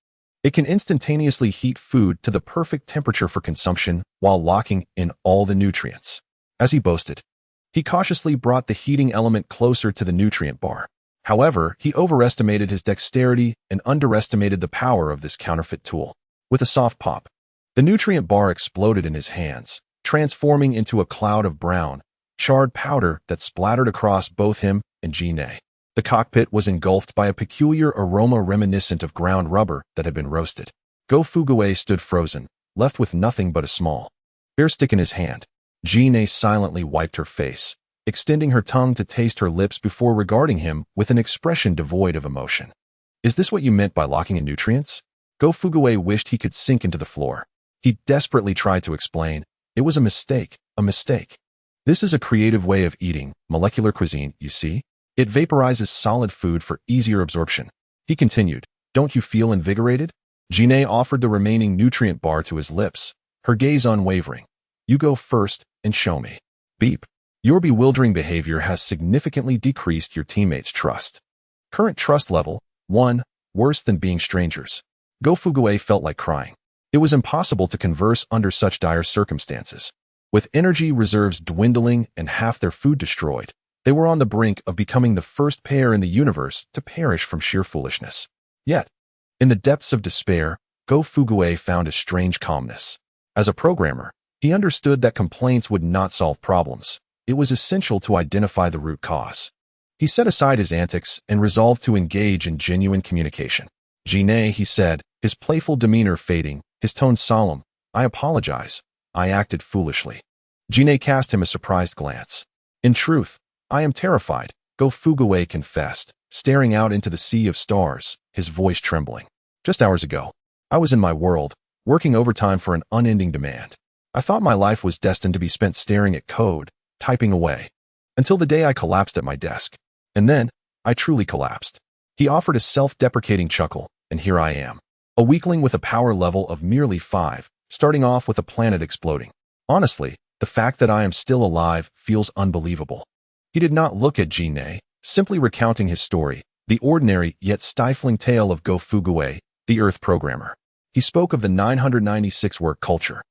Speaker 1: It can instantaneously heat food to the perfect temperature for consumption while locking in all the nutrients. As he boasted, he cautiously brought the heating element closer to the nutrient bar. However, he overestimated his dexterity and underestimated the power of this counterfeit tool. With a soft pop, the nutrient bar exploded in his hands, transforming into a cloud of brown, charred powder that splattered across both him and Ji-Nei. The cockpit was engulfed by a peculiar aroma reminiscent of ground rubber that had been roasted. Go Fu Gui stood frozen, left with nothing but a small, bare stick in his hand. Ji-Nei silently wiped her face, extending her tongue to taste her lips before regarding him with an expression devoid of emotion. "Is this what you meant by locking in nutrients?" Go Fu Gui wished he could sink into the floor. He desperately tried to explain. It was a mistake, a mistake. This is a creative way of eating, molecular cuisine, you see? It vaporizes solid food for easier absorption. He continued, "Don't you feel invigorated?" Ji-Nei offered the remaining nutrient bar to his lips, her gaze unwavering. "You go first and show me." Beep. Your bewildering behavior has significantly decreased your teammates' trust. Current trust level 1, worse than being strangers. Go Fu Gui felt like crying. It was impossible to converse under such dire circumstances. With energy reserves dwindling and half their food destroyed, they were on the brink of becoming the first pair in the universe to perish from sheer foolishness. Yet, in the depths of despair, Go Fu Gui found a strange calmness. As a programmer, he understood that complaints would not solve problems. It was essential to identify the root cause. He set aside his antics and resolved to engage in genuine communication. "Ji-Nei," he said, his playful demeanor fading, his tone solemn, "I apologize. I acted foolishly." Ji-Nei cast him a surprised glance. "In truth, I am terrified," Go Fu Gui confessed, staring out into the sea of stars, his voice trembling. "Just hours ago, I was in my world, working overtime for an unending demand. I thought my life was destined to be spent staring at code, typing away, until the day I collapsed at my desk. And then, I truly collapsed." He offered a self-deprecating chuckle, and here I am, a weakling with a power level of merely 5, starting off with a planet exploding. Honestly, the fact that I am still alive feels unbelievable. He did not look at Ji-Nei, simply recounting his story, The ordinary yet stifling tale of Go Fuguei, the Earth programmer. He spoke of the 996 work culture,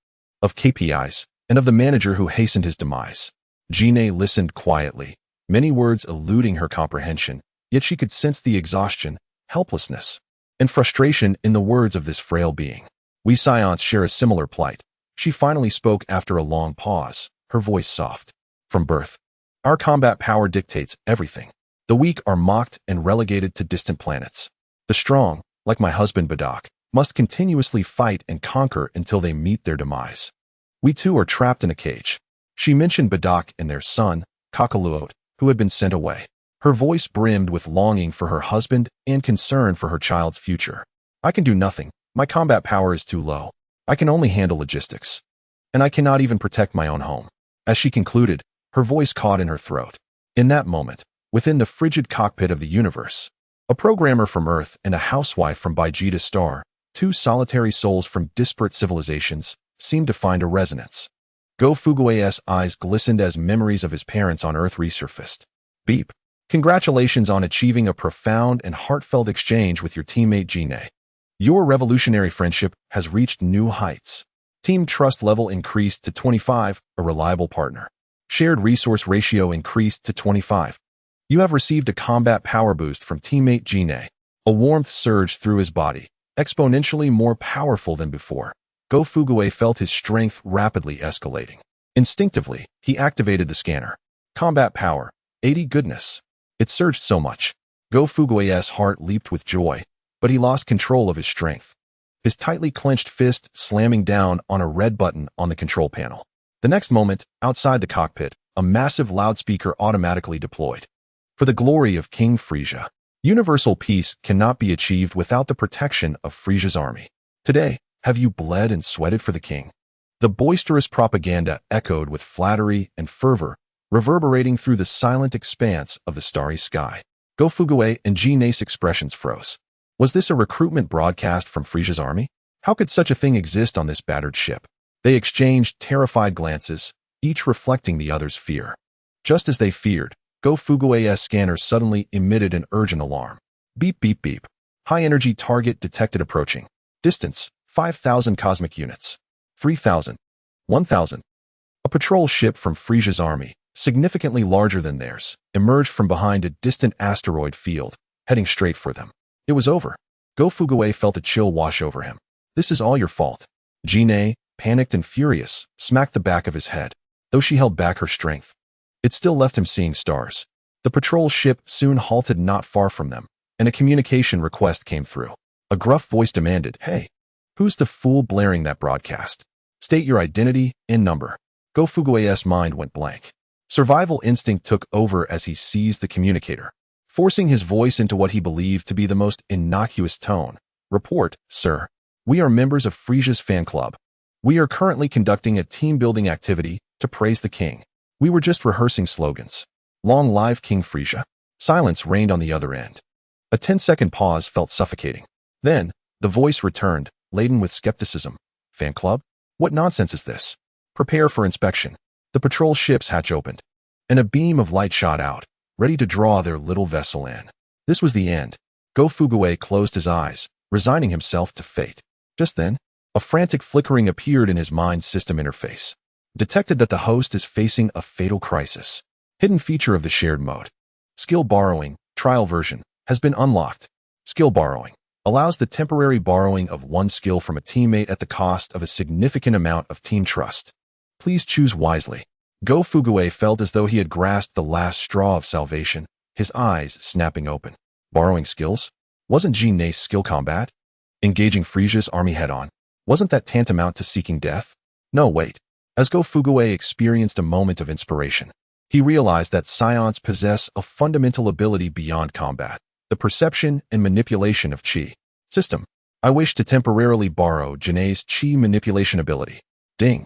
Speaker 1: of KPIs, and of the manager who hastened his demise. Jinei listened quietly, many words eluding her comprehension, yet she could sense the exhaustion, helplessness, and frustration in the words of this frail being. We Scions share a similar plight. She finally spoke after a long pause, her voice soft. From birth, our combat power dictates everything. The weak are mocked and relegated to distant planets. The strong, like my husband Badak, must continuously fight and conquer until they meet their demise. We too are trapped in a cage. She mentioned Badak and their son, Kakaluot, who had been sent away. Her voice brimmed with longing for her husband and concern for her child's future. I can do nothing. My combat power is too low. I can only handle logistics. And I cannot even protect my own home. As she concluded, her voice caught in her throat. In that moment, within the frigid cockpit of the universe, a programmer from Earth and a housewife from Baijita Star, two solitary souls from disparate civilizations, seemed to find a resonance. Go Fuguei's eyes glistened as memories of his parents on Earth resurfaced. Beep. Congratulations on achieving a profound and heartfelt exchange with your teammate Jinei. Your revolutionary friendship has reached new heights. Team trust level increased to 25, a reliable partner. Shared resource ratio increased to 25. You have received a combat power boost from teammate Jinei. A warmth surged through his body, exponentially more powerful than before. Go Fuguei felt his strength rapidly escalating. Instinctively, he activated the scanner. Combat power, 80 goodness. It surged so much. Go Fuguei's heart leaped with joy, but he lost control of his strength. His tightly clenched fist slamming down on a red button on the control panel. The next moment, outside the cockpit, a massive loudspeaker automatically deployed. For the glory of King Frisia. Universal peace cannot be achieved without the protection of Frisia's army. Today, have you bled and sweated for the king? The boisterous propaganda echoed with flattery and fervor, reverberating through the silent expanse of the starry sky. Go Fuguei and Jinei's expressions froze. Was this a recruitment broadcast from Frisia's army? How could such a thing exist on this battered ship? They exchanged terrified glances, each reflecting the other's fear. Just as they feared, Go Fuguei's scanner suddenly emitted an urgent alarm. Beep beep beep. High-energy target detected approaching. Distance, 5,000 cosmic units. 3,000. 1,000. A patrol ship from Frisia's army, significantly larger than theirs, emerged from behind a distant asteroid field, heading straight for them. It was over. Go Fuguei felt a chill wash over him. This is all your fault. Jinei, panicked and furious, smacked the back of his head. Though she held back her strength, it still left him seeing stars. The patrol ship soon halted not far from them, and a communication request came through. A gruff voice demanded, "Hey, who's the fool blaring that broadcast? State your identity and number." Go Fuguei's mind went blank. Survival instinct took over as he seized the communicator, forcing his voice into what he believed to be the most innocuous tone. "Report, sir. We are members of Frisia's fan club. We are currently conducting a team-building activity to praise the king. We were just rehearsing slogans. Long live King Frisia." Silence reigned on the other end. A 10-second pause felt suffocating. Then, the voice returned, laden with skepticism. "Fan club? What nonsense is this? Prepare for inspection." The patrol ship's hatch opened, and a beam of light shot out, ready to draw their little vessel in. This was the end. Go Fuguei closed his eyes, resigning himself to fate. Just then, a frantic flickering appeared in his mind's system interface. Detected that the host is facing a fatal crisis. Hidden feature of the shared mode. Skill borrowing, trial version, has been unlocked. Skill borrowing allows the temporary borrowing of one skill from a teammate at the cost of a significant amount of team trust. Please choose wisely. Go Fuguei felt as though he had grasped the last straw of salvation, his eyes snapping open. Borrowing skills? Wasn't Jinei's skill combat? Engaging Frisia's army head-on? Wasn't that tantamount to seeking death? No, wait. As Go Fuguei experienced a moment of inspiration, he realized that Scions possess a fundamental ability beyond combat, the perception and manipulation of Qi. System. I wish to temporarily borrow Jinei's Qi manipulation ability. Ding.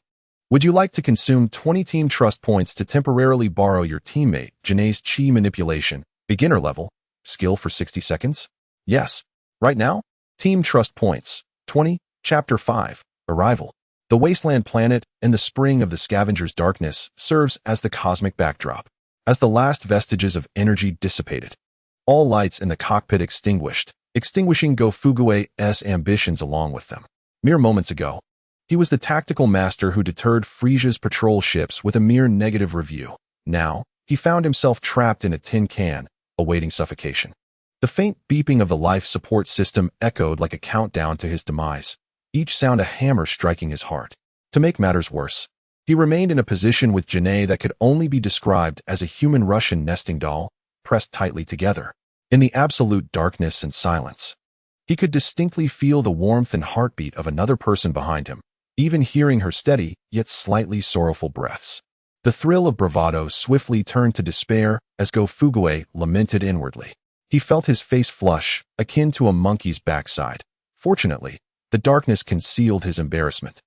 Speaker 1: Would you like to consume 20 team trust points to temporarily borrow your teammate Jinei's Qi manipulation, beginner level, skill for 60 seconds? Yes. Right now? Team trust points. 20, Chapter 5, Arrival. The wasteland planet and the spring of the scavenger's darkness serves as the cosmic backdrop. As the last vestiges of energy dissipated, All lights in the cockpit extinguished, extinguishing Go Fugue's ambitions along with them. Mere moments ago, he was the tactical master who deterred Frisia's patrol ships with a mere negative review. Now, he found himself trapped in a tin can, awaiting suffocation. The faint beeping of the life support system echoed like a countdown to his demise, each sound a hammer striking his heart. To make matters worse, he remained in a position with Janae that could only be described as a human Russian nesting doll, pressed tightly together. In the absolute darkness and silence, he could distinctly feel the warmth and heartbeat of another person behind him, even hearing her steady, yet slightly sorrowful breaths. The thrill of bravado swiftly turned to despair as Go Fugue lamented inwardly. He felt his face flush, akin to a monkey's backside. Fortunately, the darkness concealed his embarrassment.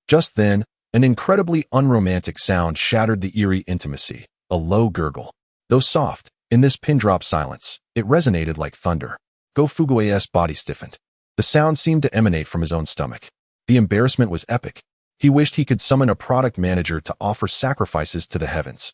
Speaker 1: Just then, an incredibly unromantic sound shattered the eerie intimacy, a low gurgle. Though soft, in this pin-drop silence, it resonated like thunder. Go Fugue's body stiffened. The sound seemed to emanate from his own stomach. The embarrassment was epic. He wished he could summon a product manager to offer sacrifices to the heavens.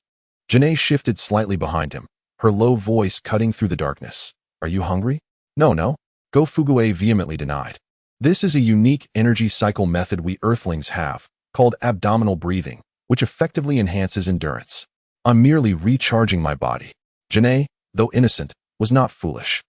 Speaker 1: Janae shifted slightly behind him, her low voice cutting through the darkness. Are you hungry? No. Go Fugue vehemently denied. This is a unique energy cycle method we Earthlings have, called abdominal breathing, which effectively enhances endurance. I'm merely recharging my body. Janae, though innocent, was not foolish.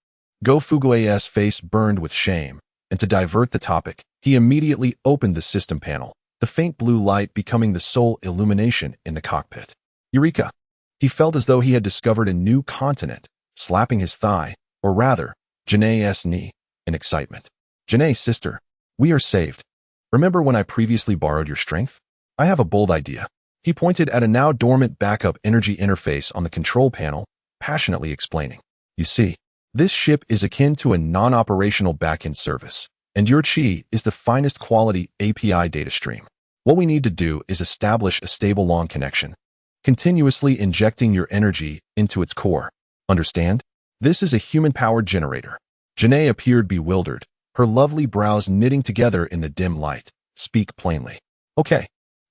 Speaker 1: Go Fugue's face burned with shame, and to divert the topic, he immediately opened the system panel, the faint blue light becoming the sole illumination in the cockpit. Eureka! He felt as though he had discovered a new continent, slapping his thigh, or rather, Janae's knee, in excitement. Janae, sister, we are saved. Remember when I previously borrowed your strength? I have a bold idea. He pointed at a now dormant backup energy interface on the control panel, passionately explaining. You see, this ship is akin to a non-operational backend service, and your chi is the finest quality API data stream. What we need to do is establish a stable long connection, continuously injecting your energy into its core. Understand? This is a human-powered generator. Janae appeared bewildered, her lovely brows knitting together in the dim light. Speak plainly. Okay.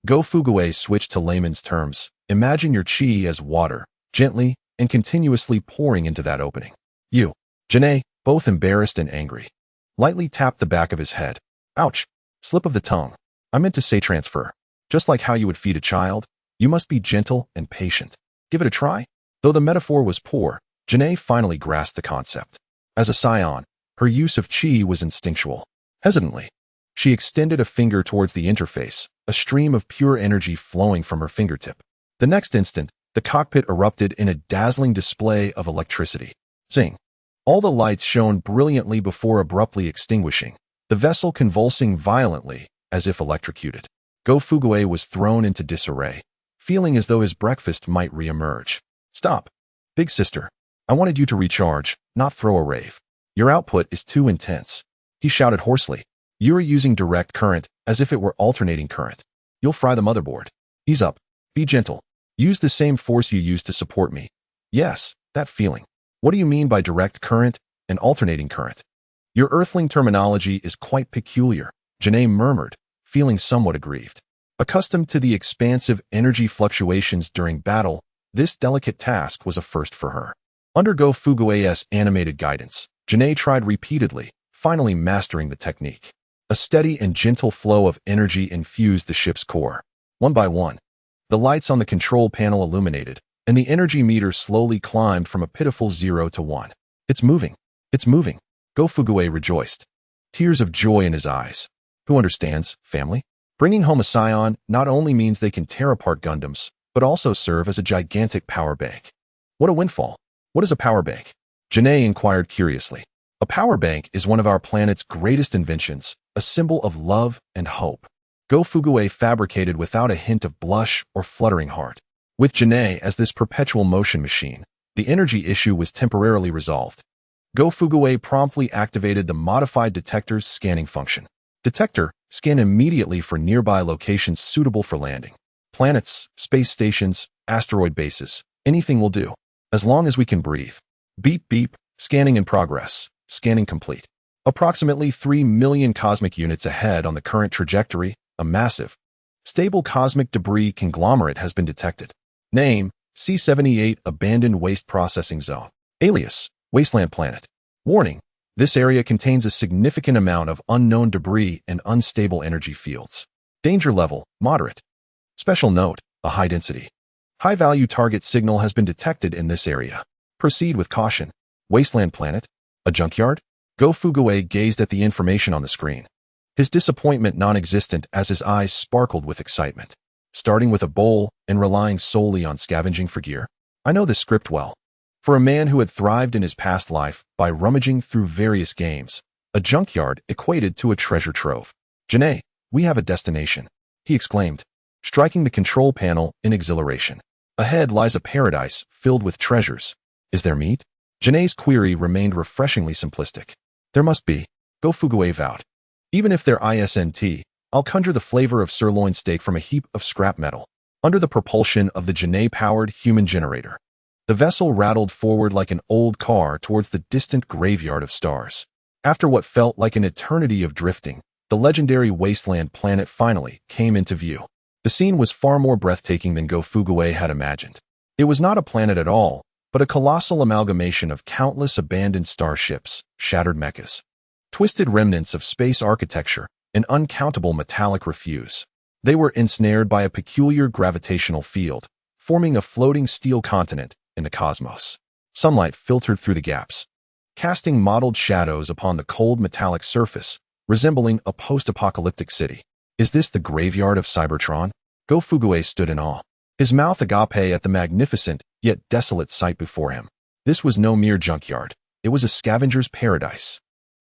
Speaker 1: Go Fugue switched to layman's terms. Imagine your chi as water, gently and continuously pouring into that opening. You, Janae, both embarrassed and angry, lightly tapped the back of his head. Ouch. Slip of the tongue. I meant to say transfer. Just like how you would feed a child, you must be gentle and patient. Give it a try. Though the metaphor was poor, Janae finally grasped the concept. As a scion, her use of chi was instinctual. Hesitantly, she extended a finger towards the interface, a stream of pure energy flowing from her fingertip. The next instant, the cockpit erupted in a dazzling display of electricity. Zing! All the lights shone brilliantly before abruptly extinguishing, the vessel convulsing violently, as if electrocuted. Go Fugue was thrown into disarray, feeling as though his breakfast might re-emerge. Stop! Big sister, I wanted you to recharge, not throw a rave. Your output is too intense. He shouted hoarsely. You're using direct current, as if it were alternating current. You'll fry the motherboard. Ease up. Be gentle. Use the same force you used to support me. Yes, that feeling. What do you mean by direct current and alternating current? Your Earthling terminology is quite peculiar, Janae murmured, feeling somewhat aggrieved. Accustomed to the expansive energy fluctuations during battle, this delicate task was a first for her. Under Go Fugue's animated guidance, Janae tried repeatedly, finally mastering the technique. A steady and gentle flow of energy infused the ship's core. One by one, the lights on the control panel illuminated, and the energy meter slowly climbed from a pitiful 0 to 1. It's moving. It's moving. Go Fugue rejoiced, tears of joy in his eyes. Who understands, family? Bringing home a scion not only means they can tear apart Gundams, but also serve as a gigantic power bank. What a windfall. What is a power bank? Janae inquired curiously. A power bank is one of our planet's greatest inventions, a symbol of love and hope. Go Fugue fabricated without a hint of blush or fluttering heart. With Janae as this perpetual motion machine, the energy issue was temporarily resolved. Go Fugue promptly activated the modified detector's scanning function. Detector, scan immediately for nearby locations suitable for landing. Planets, space stations, asteroid bases, anything will do. As long as we can breathe. Beep beep, scanning in progress, scanning complete. Approximately 3 million cosmic units ahead on the current trajectory, a massive, stable cosmic debris conglomerate has been detected. Name, C-78 Abandoned Waste Processing Zone. Alias, Wasteland Planet. Warning: this area contains a significant amount of unknown debris and unstable energy fields. Danger level: moderate. Special note: a high density, high-value target signal has been detected in this area. Proceed with caution. Wasteland Planet. A junkyard? Go Fuguei gazed at the information on the screen, his disappointment non-existent as his eyes sparkled with excitement. Starting with a bowl and relying solely on scavenging for gear. I know this script well. For a man who had thrived in his past life by rummaging through various games, a junkyard equated to a treasure trove. Janae, we have a destination, he exclaimed, striking the control panel in exhilaration. Ahead lies a paradise filled with treasures. Is there meat? Janae's query remained refreshingly simplistic. There must be, Go Fuguei vowed. Even if there isn't, I'll conjure the flavor of sirloin steak from a heap of scrap metal, under the propulsion of the Janae-powered human generator. The vessel rattled forward like an old car towards the distant graveyard of stars. After what felt like an eternity of drifting, the legendary Wasteland Planet finally came into view. The scene was far more breathtaking than Go Fuguei had imagined. It was not a planet at all, but a colossal amalgamation of countless abandoned starships, shattered mechas, twisted remnants of space architecture, and uncountable metallic refuse. They were ensnared by a peculiar gravitational field, forming a floating steel continent in the cosmos. Sunlight filtered through the gaps, casting mottled shadows upon the cold metallic surface, resembling a post-apocalyptic city. Is this the graveyard of Cybertron? Go Fuguei stood in awe, his mouth agape at the magnificent yet desolate sight before him. This was no mere junkyard. It was a scavenger's paradise.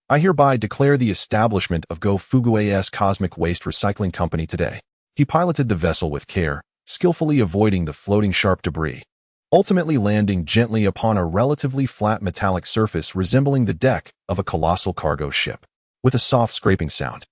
Speaker 1: I hereby declare the establishment of Go Fuguei's Cosmic Waste Recycling Company today. He piloted the vessel with care, skillfully avoiding the floating sharp debris, ultimately landing gently upon a relatively flat metallic surface resembling the deck of a colossal cargo ship. With a soft scraping sound,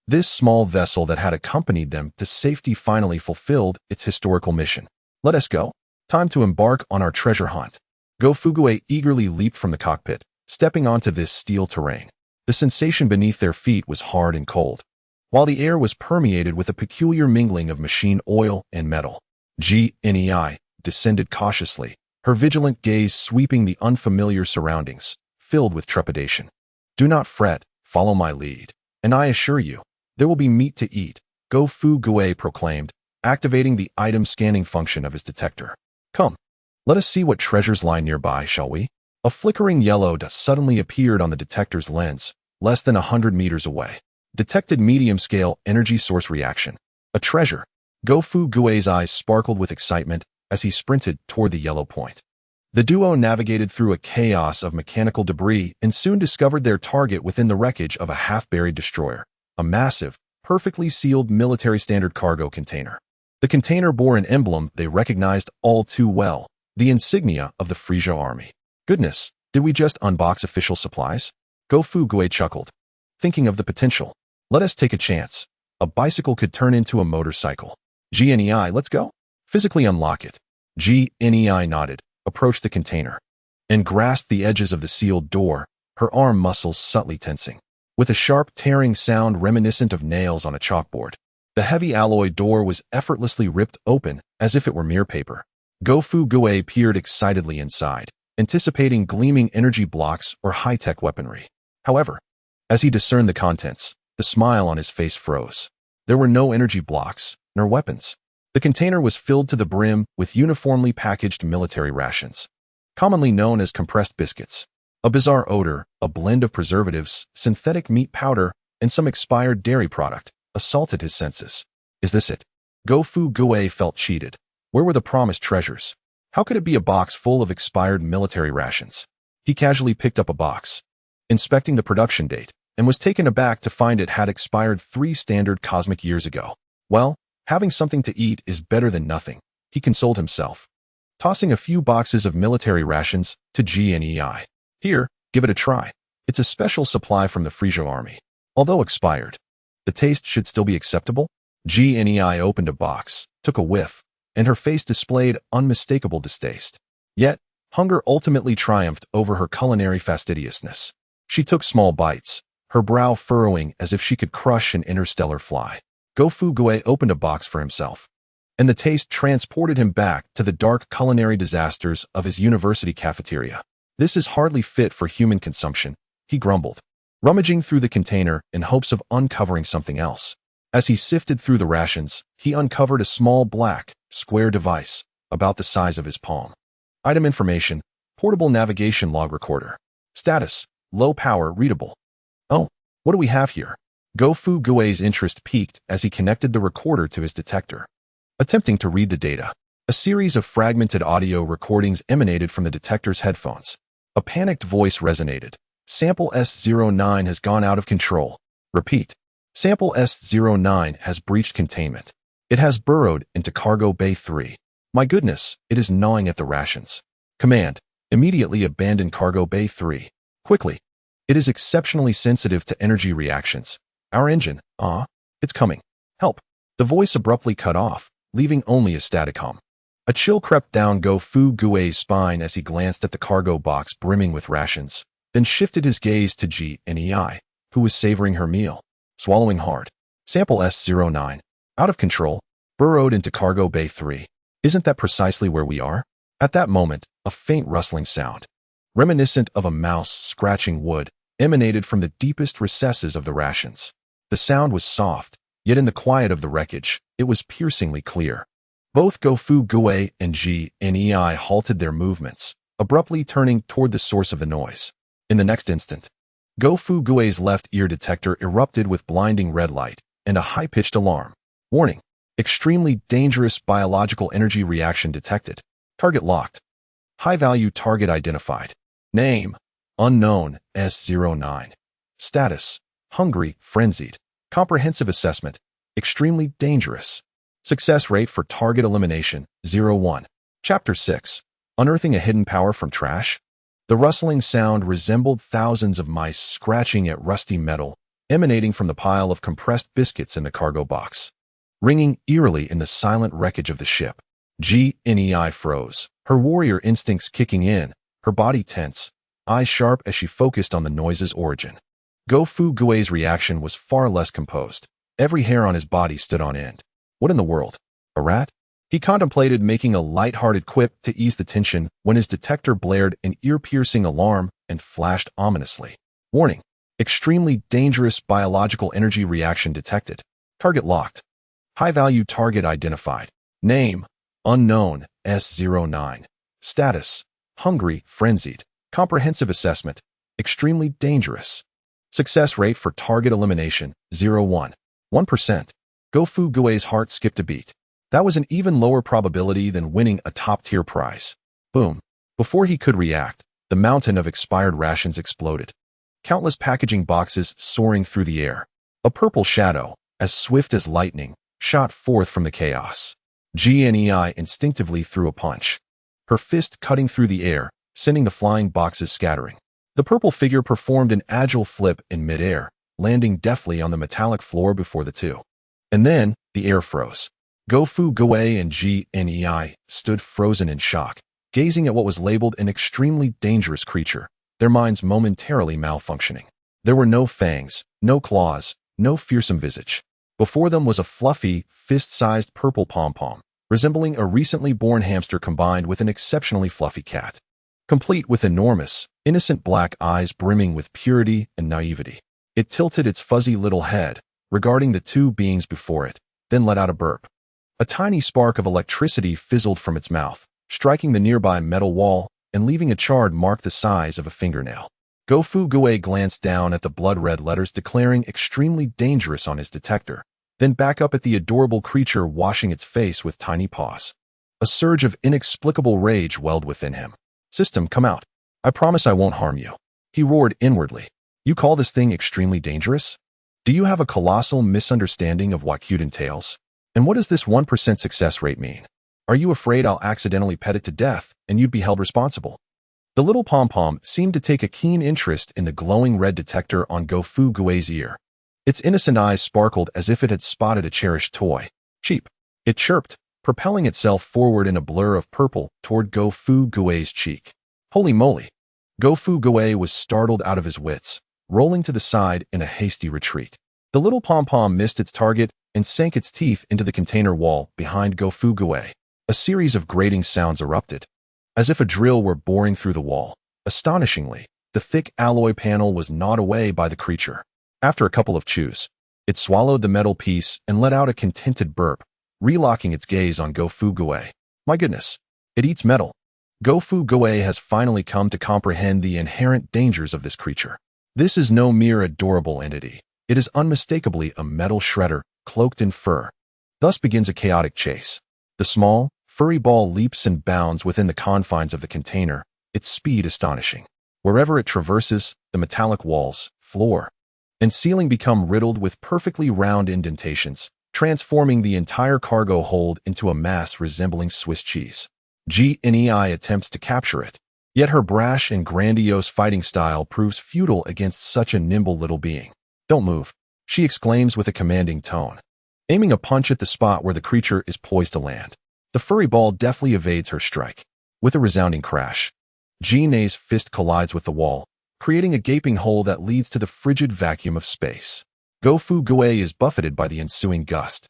Speaker 1: this small vessel that had accompanied them to safety finally fulfilled its historical mission. Let us go. Time to embark on our treasure hunt. Go Fuguei eagerly leaped from the cockpit, stepping onto this steel terrain. The sensation beneath their feet was hard and cold, while the air was permeated with a peculiar mingling of machine oil and metal. Janae descended cautiously, her vigilant gaze sweeping the unfamiliar surroundings, filled with trepidation. Do not fret, follow my lead, and I assure you, there will be meat to eat, Go Fuguei proclaimed, activating the item scanning function of his detector. Come, let us see what treasures lie nearby, shall we? A flickering yellow dot suddenly appeared on the detector's lens, less than 100 meters away. Detected medium-scale energy source reaction. A treasure. Go Fuguei's eyes sparkled with excitement as he sprinted toward the yellow point. The duo navigated through a chaos of mechanical debris and soon discovered their target within the wreckage of a half-buried destroyer, a massive, perfectly sealed military-standard cargo container. The container bore an emblem they recognized all too well, the insignia of the Frisia Army. Goodness, did we just unbox official supplies? Go Fuguei chuckled, thinking of the potential. Let us take a chance. A bicycle could turn into a motorcycle. Janae, let's go. Physically unlock it. Janae nodded, approached the container, and grasped the edges of the sealed door, her arm muscles subtly tensing. With a sharp tearing sound reminiscent of nails on a chalkboard, the heavy alloy door was effortlessly ripped open as if it were mere paper. Go Fuguei peered excitedly inside, anticipating gleaming energy blocks or high-tech weaponry. However, as he discerned the contents, the smile on his face froze. There were no energy blocks, nor weapons. The container was filled to the brim with uniformly packaged military rations, commonly known as compressed biscuits. A bizarre odor, a blend of preservatives, synthetic meat powder, and some expired dairy product, assaulted his senses. Is this it? Go Fuguei felt cheated. Where were the promised treasures? How could it be a box full of expired military rations? He casually picked up a box, inspecting the production date, and was taken aback to find it had expired 3 standard cosmic years ago. Well, having something to eat is better than nothing, he consoled himself, tossing a few boxes of military rations to Janae. Here, give it a try. It's a special supply from the Frisia Army. Although expired, the taste should still be acceptable. Janae opened a box, took a whiff, and her face displayed unmistakable distaste. Yet, hunger ultimately triumphed over her culinary fastidiousness. She took small bites, her brow furrowing as if she could crush an interstellar fly. Go Fuguei opened a box for himself, and the taste transported him back to the dark culinary disasters of his university cafeteria. This is hardly fit for human consumption, he grumbled, rummaging through the container in hopes of uncovering something else. As he sifted through the rations, he uncovered a small black, square device about the size of his palm. Item information: portable navigation log recorder. Status: low power, readable. Oh, what do we have here? Go-Fu Gui's interest peaked as he connected the recorder to his detector. Attempting to read the data, a series of fragmented audio recordings emanated from the detector's headphones. A panicked voice resonated. Sample S09 has gone out of control. Repeat. Sample S09 has breached containment. It has burrowed into Cargo Bay 3. My goodness, it is gnawing at the rations. Command: immediately abandon Cargo Bay 3. Quickly. It is exceptionally sensitive to energy reactions. Our engine, it's coming. Help. The voice abruptly cut off, leaving only a static hum. A chill crept down Go-Fu Gui's spine as he glanced at the cargo box brimming with rations, then shifted his gaze to Ji-Nei, who was savoring her meal, swallowing hard. Sample S09. Out of control. Burrowed into Cargo Bay 3. Isn't that precisely where we are? At that moment, a faint rustling sound, reminiscent of a mouse scratching wood, emanated from the deepest recesses of the rations. The sound was soft, yet in the quiet of the wreckage, it was piercingly clear. Both Go-Fu Gui and Ji-Nei halted their movements, abruptly turning toward the source of the noise. In the next instant, Go-Fu Gui's left ear detector erupted with blinding red light and a high-pitched alarm. Warning: extremely dangerous biological energy reaction detected. Target locked. High-value target identified. Name: unknown, S09. Status: hungry, frenzied. Comprehensive assessment: extremely dangerous. Success rate for target elimination: 0-1. Chapter 6. Unearthing a hidden power from trash? The rustling sound resembled thousands of mice scratching at rusty metal, emanating from the pile of compressed biscuits in the cargo box. Ringing eerily in the silent wreckage of the ship, Ji-Nei froze, her warrior instincts kicking in, her body tense, eyes sharp as she focused on the noise's origin. Go-Fu Gui's reaction was far less composed. Every hair on his body stood on end. What in the world? A rat? He contemplated making a light-hearted quip to ease the tension when his detector blared an ear-piercing alarm and flashed ominously. Warning: extremely dangerous biological energy reaction detected. Target locked. High-value target identified. Name: unknown, S09. Status: hungry, frenzied. Comprehensive assessment: extremely dangerous. Success rate for target elimination: 0-1. 1%. Go-Fu Gui's heart skipped a beat. That was an even lower probability than winning a top-tier prize. Boom. Before he could react, the mountain of expired rations exploded. Countless packaging boxes soaring through the air. A purple shadow, as swift as lightning, shot forth from the chaos. Ji-Nei instinctively threw a punch, her fist cutting through the air, sending the flying boxes scattering. The purple figure performed an agile flip in midair, landing deftly on the metallic floor before the two. And then, the air froze. Go-Fu Gui and Ji-Nei stood frozen in shock, gazing at what was labeled an extremely dangerous creature, their minds momentarily malfunctioning. There were no fangs, no claws, no fearsome visage. Before them was a fluffy, fist-sized purple pom-pom, resembling a recently born hamster combined with an exceptionally fluffy cat, complete with enormous, innocent black eyes brimming with purity and naivety. It tilted its fuzzy little head, regarding the two beings before it, then let out a burp. A tiny spark of electricity fizzled from its mouth, striking the nearby metal wall and leaving a charred mark the size of a fingernail. Go-Fu Gui glanced down at the blood-red letters declaring extremely dangerous on his detector, then back up at the adorable creature washing its face with tiny paws. A surge of inexplicable rage welled within him. System, come out. I promise I won't harm you. He roared inwardly. You call this thing extremely dangerous? Do you have a colossal misunderstanding of what cute entails? And what does this 1% success rate mean? Are you afraid I'll accidentally pet it to death and you'd be held responsible? The little pom-pom seemed to take a keen interest in the glowing red detector on Go-Fu Gui's ear. Its innocent eyes sparkled as if it had spotted a cherished toy. Cheap. It chirped, propelling itself forward in a blur of purple toward Go-Fu Gui's cheek. Holy moly! Go-Fu Gui was startled out of his wits, rolling to the side in a hasty retreat. The little pom-pom missed its target and sank its teeth into the container wall behind Go-Fu Gui. A series of grating sounds erupted. As if a drill were boring through the wall, Astonishingly, the thick alloy panel was gnawed away by the creature. After a couple of chews, it swallowed the metal piece and let out a contented burp, relocking its gaze on Go-Fu-Gue. My goodness, it eats metal. Go-Fu-Gue has finally come to comprehend the inherent dangers of this creature. This is no mere adorable entity. It is unmistakably a metal shredder cloaked in fur. Thus begins a chaotic chase. The small, furry ball leaps and bounds within the confines of the container, its speed astonishing. Wherever it traverses, the metallic walls, floor, and ceiling become riddled with perfectly round indentations, transforming the entire cargo hold into a mass resembling Swiss cheese. GNEI attempts to capture it, yet her brash and grandiose fighting style proves futile against such a nimble little being. Don't move, she exclaims with a commanding tone, aiming a punch at the spot where the creature is poised to land. The furry ball deftly evades her strike. With a resounding crash, GNEI's fist collides with the wall, creating a gaping hole that leads to the frigid vacuum of space. Go-Fu-Gue is buffeted by the ensuing gust,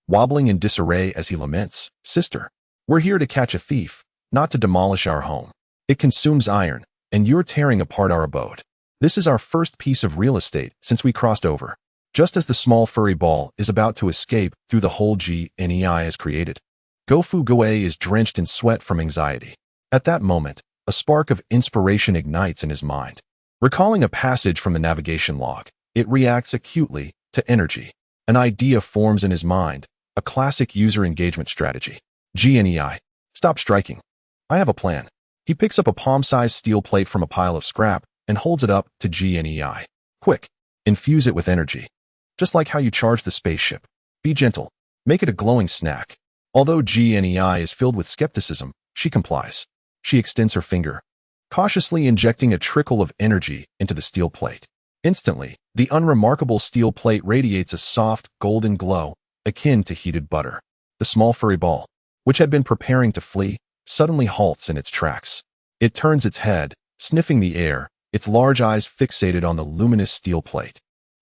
Speaker 1: wobbling in disarray as he laments, "Sister, we're here to catch a thief, not to demolish our home. It consumes iron, and you're tearing apart our abode. This is our first piece of real estate since we crossed over." Just as the small furry ball is about to escape through the hole GNEI has created, Go-Fu-Gue is drenched in sweat from anxiety. At that moment, a spark of inspiration ignites in his mind. Recalling a passage from the navigation log, it reacts acutely to energy. An idea forms in his mind, a classic user engagement strategy. GNEI, stop striking. I have a plan. He picks up a palm-sized steel plate from a pile of scrap and holds it up to GNEI. Quick, infuse it with energy. Just like how you charge the spaceship. Be gentle. Make it a glowing snack. Although GNEI is filled with skepticism, she complies. She extends her finger, cautiously injecting a trickle of energy into the steel plate. Instantly, the unremarkable steel plate radiates a soft, golden glow, akin to heated butter. The small furry ball, which had been preparing to flee, suddenly halts in its tracks. It turns its head, sniffing the air, its large eyes fixated on the luminous steel plate.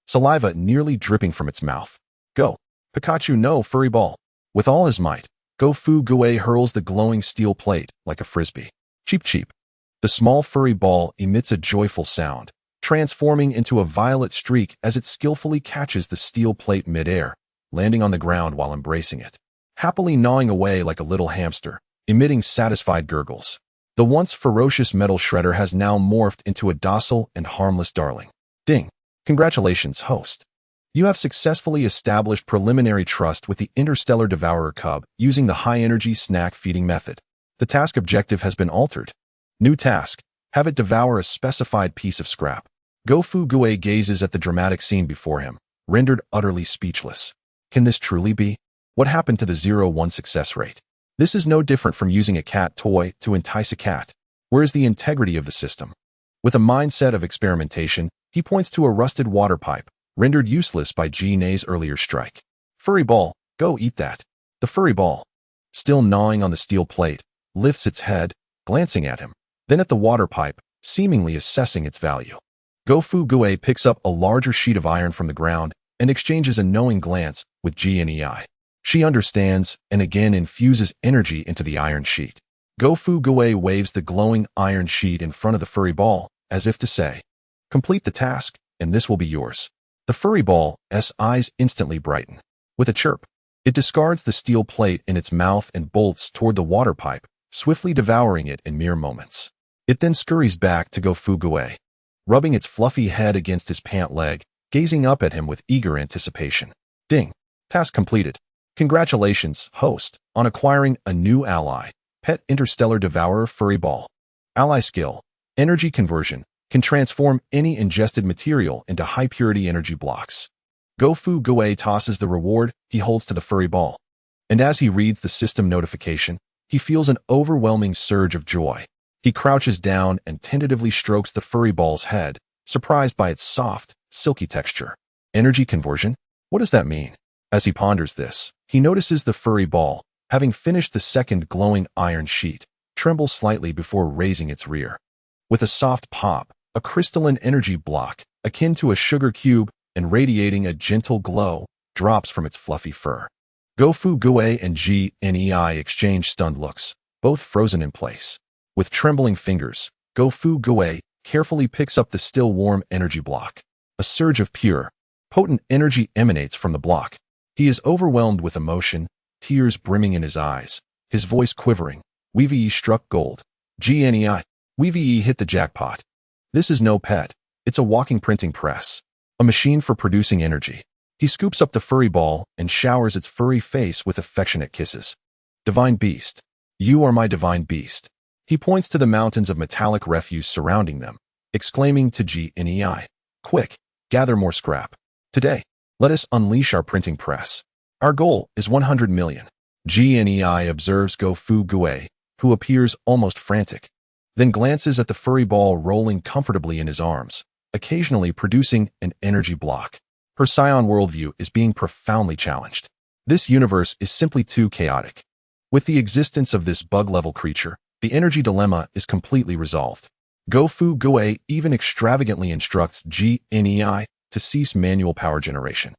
Speaker 1: Saliva nearly dripping from its mouth. Go, Pikachu, no, furry ball. With all his might, Go-Fu-Gue hurls the glowing steel plate like a frisbee. Cheep cheep. The small furry ball emits a joyful sound, transforming into a violet streak as it skillfully catches the steel plate mid-air, landing on the ground while embracing it, happily gnawing away like a little hamster, emitting satisfied gurgles. The once ferocious metal shredder has now morphed into a docile and harmless darling. Ding. Congratulations, host. You have successfully established preliminary trust with the interstellar devourer cub using the high-energy snack feeding method. The task objective has been altered. New task, have it devour a specified piece of scrap. Go-Fu-Gue gazes at the dramatic scene before him, rendered utterly speechless. Can this truly be? What happened to the 0-1 success rate? This is no different from using a cat toy to entice a cat. Where is the integrity of the system? With a mindset of experimentation, he points to a rusted water pipe, rendered useless by GNEI's earlier strike. Furry ball, go eat that. The furry ball, still gnawing on the steel plate, lifts its head, glancing at him, then at the water pipe, seemingly assessing its value. Go-Fu-Gue picks up a larger sheet of iron from the ground and exchanges a knowing glance with GNEI. She understands and again infuses energy into the iron sheet. Go-Fu-Gue waves the glowing iron sheet in front of the furry ball, as if to say, complete the task, and this will be yours. The furry ball's eyes instantly brighten. With a chirp, it discards the steel plate in its mouth and bolts toward the water pipe, swiftly devouring it in mere moments. It then scurries back to Go-Fu-Gue, rubbing its fluffy head against his pant leg, gazing up at him with eager anticipation. Ding. Task completed. Congratulations, host, on acquiring a new ally, Pet Interstellar Devourer Furry Ball. Ally skill, energy conversion, can transform any ingested material into high-purity energy blocks. Go-Fu-Gue tosses the reward he holds to the furry ball, and as he reads the system notification, he feels an overwhelming surge of joy. He crouches down and tentatively strokes the furry ball's head, surprised by its soft, silky texture. Energy conversion? What does that mean? As he ponders this, he notices the furry ball, having finished the second glowing iron sheet, tremble slightly before raising its rear. With a soft pop, a crystalline energy block, akin to a sugar cube and radiating a gentle glow, drops from its fluffy fur. Go-Fu-Gue and GNEI exchange stunned looks, both frozen in place. With trembling fingers, Go Fu Gui carefully picks up the still warm energy block. A surge of pure, potent energy emanates from the block. He is overwhelmed with emotion, tears brimming in his eyes, his voice quivering. WeVe struck gold. GNEI. WeVe hit the jackpot. This is no pet. It's a walking printing press. A machine for producing energy. He scoops up the furry ball and showers its furry face with affectionate kisses. Divine beast. You are my divine beast. He points to the mountains of metallic refuse surrounding them, exclaiming to GNEI, quick, gather more scrap. Today, let us unleash our printing press. Our goal is 100 million. GNEI observes Go Fu Gui, who appears almost frantic, then glances at the furry ball rolling comfortably in his arms, occasionally producing an energy block. Her Scion worldview is being profoundly challenged. This universe is simply too chaotic. With the existence of this bug-level creature, the energy dilemma is completely resolved. Go Fu Gui even extravagantly instructs GNEI to cease manual power generation,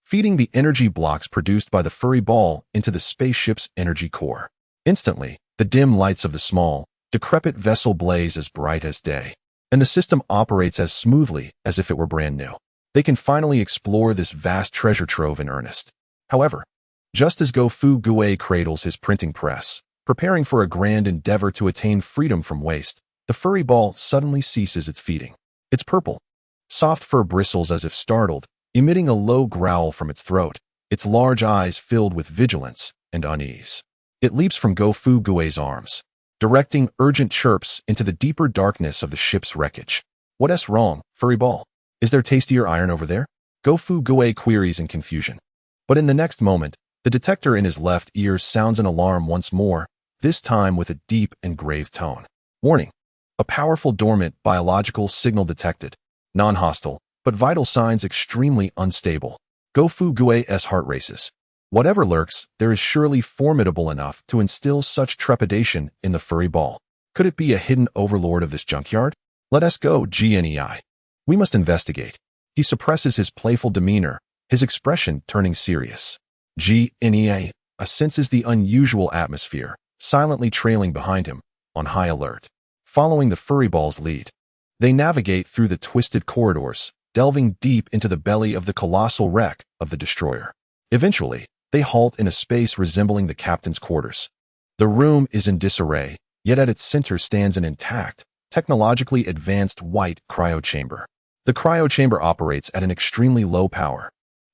Speaker 1: feeding the energy blocks produced by the furry ball into the spaceship's energy core. Instantly, the dim lights of the small, decrepit vessel blaze as bright as day, and the system operates as smoothly as if it were brand new. They can finally explore this vast treasure trove in earnest. However, just as Go Fu Gui cradles his printing press, preparing for a grand endeavor to attain freedom from waste, the furry ball suddenly ceases its feeding. Its purple, soft fur bristles as if startled, emitting a low growl from its throat, its large eyes filled with vigilance and unease. It leaps from Go Fu Gui's arms, directing urgent chirps into the deeper darkness of the ship's wreckage. What's wrong, furry ball? Is there tastier iron over there? Go Fu Gui queries in confusion. But in the next moment, the detector in his left ear sounds an alarm once more, this time with a deep and grave tone. Warning. A powerful dormant biological signal detected. Non-hostile, but vital signs extremely unstable. Go Fu Gui's heart races. Whatever lurks, there is surely formidable enough to instill such trepidation in the furry ball. Could it be a hidden overlord of this junkyard? Let us go, GNEI. We must investigate. He suppresses his playful demeanor, his expression turning serious. GNEI senses the unusual atmosphere, silently trailing behind him, on high alert. Following the furry ball's lead, they navigate through the twisted corridors, delving deep into the belly of the colossal wreck of the destroyer. Eventually, they halt in a space resembling the captain's quarters. The room is in disarray, yet at its center stands an intact, technologically advanced white cryochamber. The cryochamber operates at an extremely low power,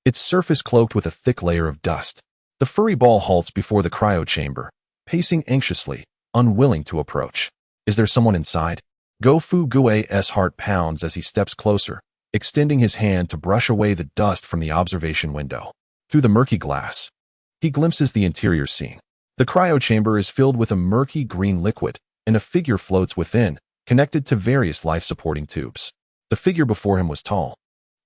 Speaker 1: its surface cloaked with a thick layer of dust. The furry ball halts before the cryochamber, pacing anxiously, unwilling to approach. Is there someone inside? Go Fu Gui's heart pounds as he steps closer, extending his hand to brush away the dust from the observation window. Through the murky glass, he glimpses the interior scene. The cryochamber is filled with a murky green liquid, and a figure floats within, connected to various life-supporting tubes. The figure before him was tall,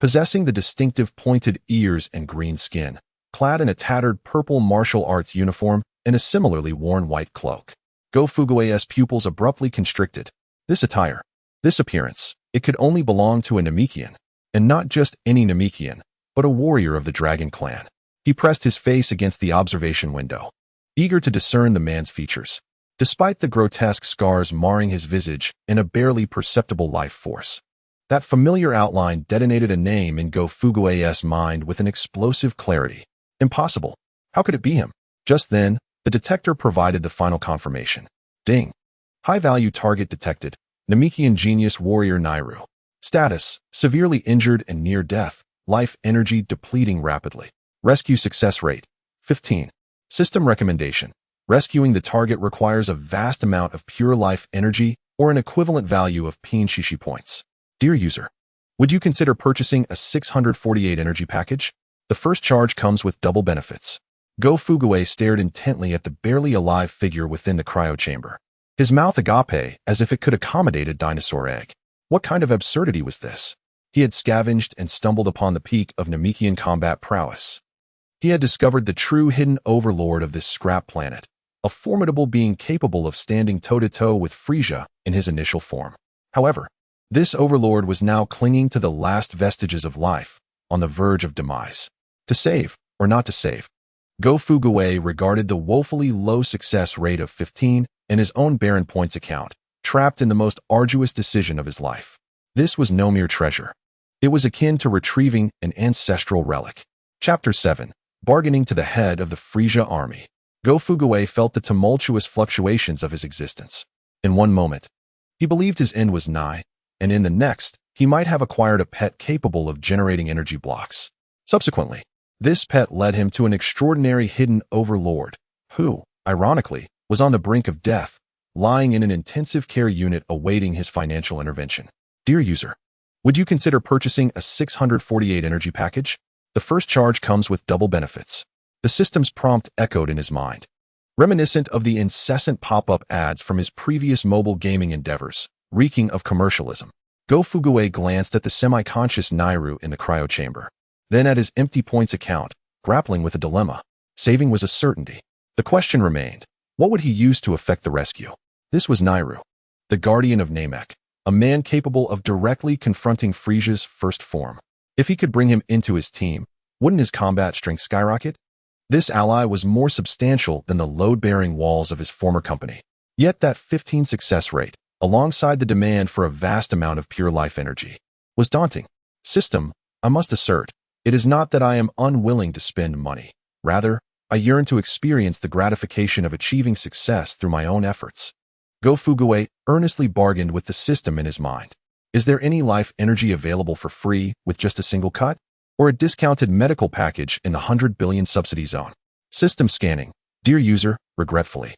Speaker 1: possessing the distinctive pointed ears and green skin, clad in a tattered purple martial arts uniform and a similarly worn white cloak. Go Fu Gui's pupils abruptly constricted. This attire, this appearance, it could only belong to a Namekian, and not just any Namekian, but a warrior of the Dragon Clan. He pressed his face against the observation window, eager to discern the man's features. Despite the grotesque scars marring his visage and a barely perceptible life force, that familiar outline detonated a name in Go Fu Gui's mind with an explosive clarity. Impossible. How could it be him? Just then, the detector provided the final confirmation. Ding. High-value target detected. Namekian genius warrior Nairu. Status: severely injured and near death. Life energy depleting rapidly. Rescue success rate: 15. System recommendation: rescuing the target requires a vast amount of pure life energy or an equivalent value of Shishi points. Dear user, would you consider purchasing a 648 energy package? The first charge comes with double benefits. Go Fu Gui stared intently at the barely alive figure within the cryochamber, his mouth agape as if it could accommodate a dinosaur egg. What kind of absurdity was this? He had scavenged and stumbled upon the peak of Namekian combat prowess. He had discovered the true hidden overlord of this scrap planet, a formidable being capable of standing toe-to-toe with Frisia in his initial form. However, this overlord was now clinging to the last vestiges of life, on the verge of demise. To save, or not to save? Go Fu Gui regarded the woefully low success rate of 15 in his own Baron points account, trapped in the most arduous decision of his life. This was no mere treasure. It was akin to retrieving an ancestral relic. Chapter 7. Bargaining to the head of the Frisia army. Go-Fuguei felt the tumultuous fluctuations of his existence. In one moment, he believed his end was nigh, and in the next, he might have acquired a pet capable of generating energy blocks. Subsequently, this pet led him to an extraordinary hidden overlord, who, ironically, was on the brink of death, lying in an intensive care unit awaiting his financial intervention. Dear user, would you consider purchasing a 648 energy package? The first charge comes with double benefits. The system's prompt echoed in his mind, reminiscent of the incessant pop-up ads from his previous mobile gaming endeavors, reeking of commercialism. Go-Fuguei glanced at the semi-conscious Nairu in the cryo chamber, then at his empty points account, grappling with a dilemma. Saving was a certainty. The question remained, what would he use to effect the rescue? This was Nairu, the guardian of Namek, a man capable of directly confronting Frisia's first form. If he could bring him into his team, wouldn't his combat strength skyrocket? This ally was more substantial than the load-bearing walls of his former company. Yet that 15 success rate, alongside the demand for a vast amount of pure life energy, was daunting. System, I must assert, it is not that I am unwilling to spend money. Rather, I yearn to experience the gratification of achieving success through my own efforts. Go-Fuguei earnestly bargained with the system in his mind. Is there any life energy available for free with just a single cut? Or a discounted medical package in the 100 billion subsidy zone? System scanning. Dear user, regretfully,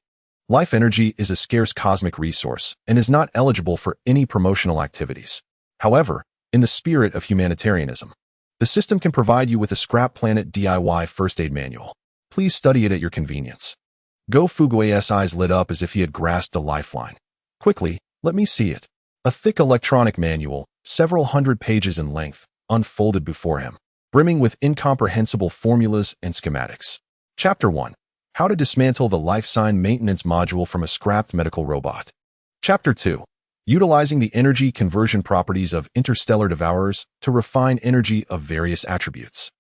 Speaker 1: life energy is a scarce cosmic resource and is not eligible for any promotional activities. However, in the spirit of humanitarianism, the system can provide you with a Scrap Planet DIY first aid manual. Please study it at your convenience. Go-Fuguei's eyes lit up as if he had grasped a lifeline. Quickly, let me see it. A thick electronic manual, several hundred pages in length, unfolded before him, brimming with incomprehensible formulas and schematics. Chapter 1. How to dismantle the life sign maintenance module from a scrapped medical robot. Chapter 2. Utilizing the energy conversion properties of interstellar devourers to refine energy of various attributes.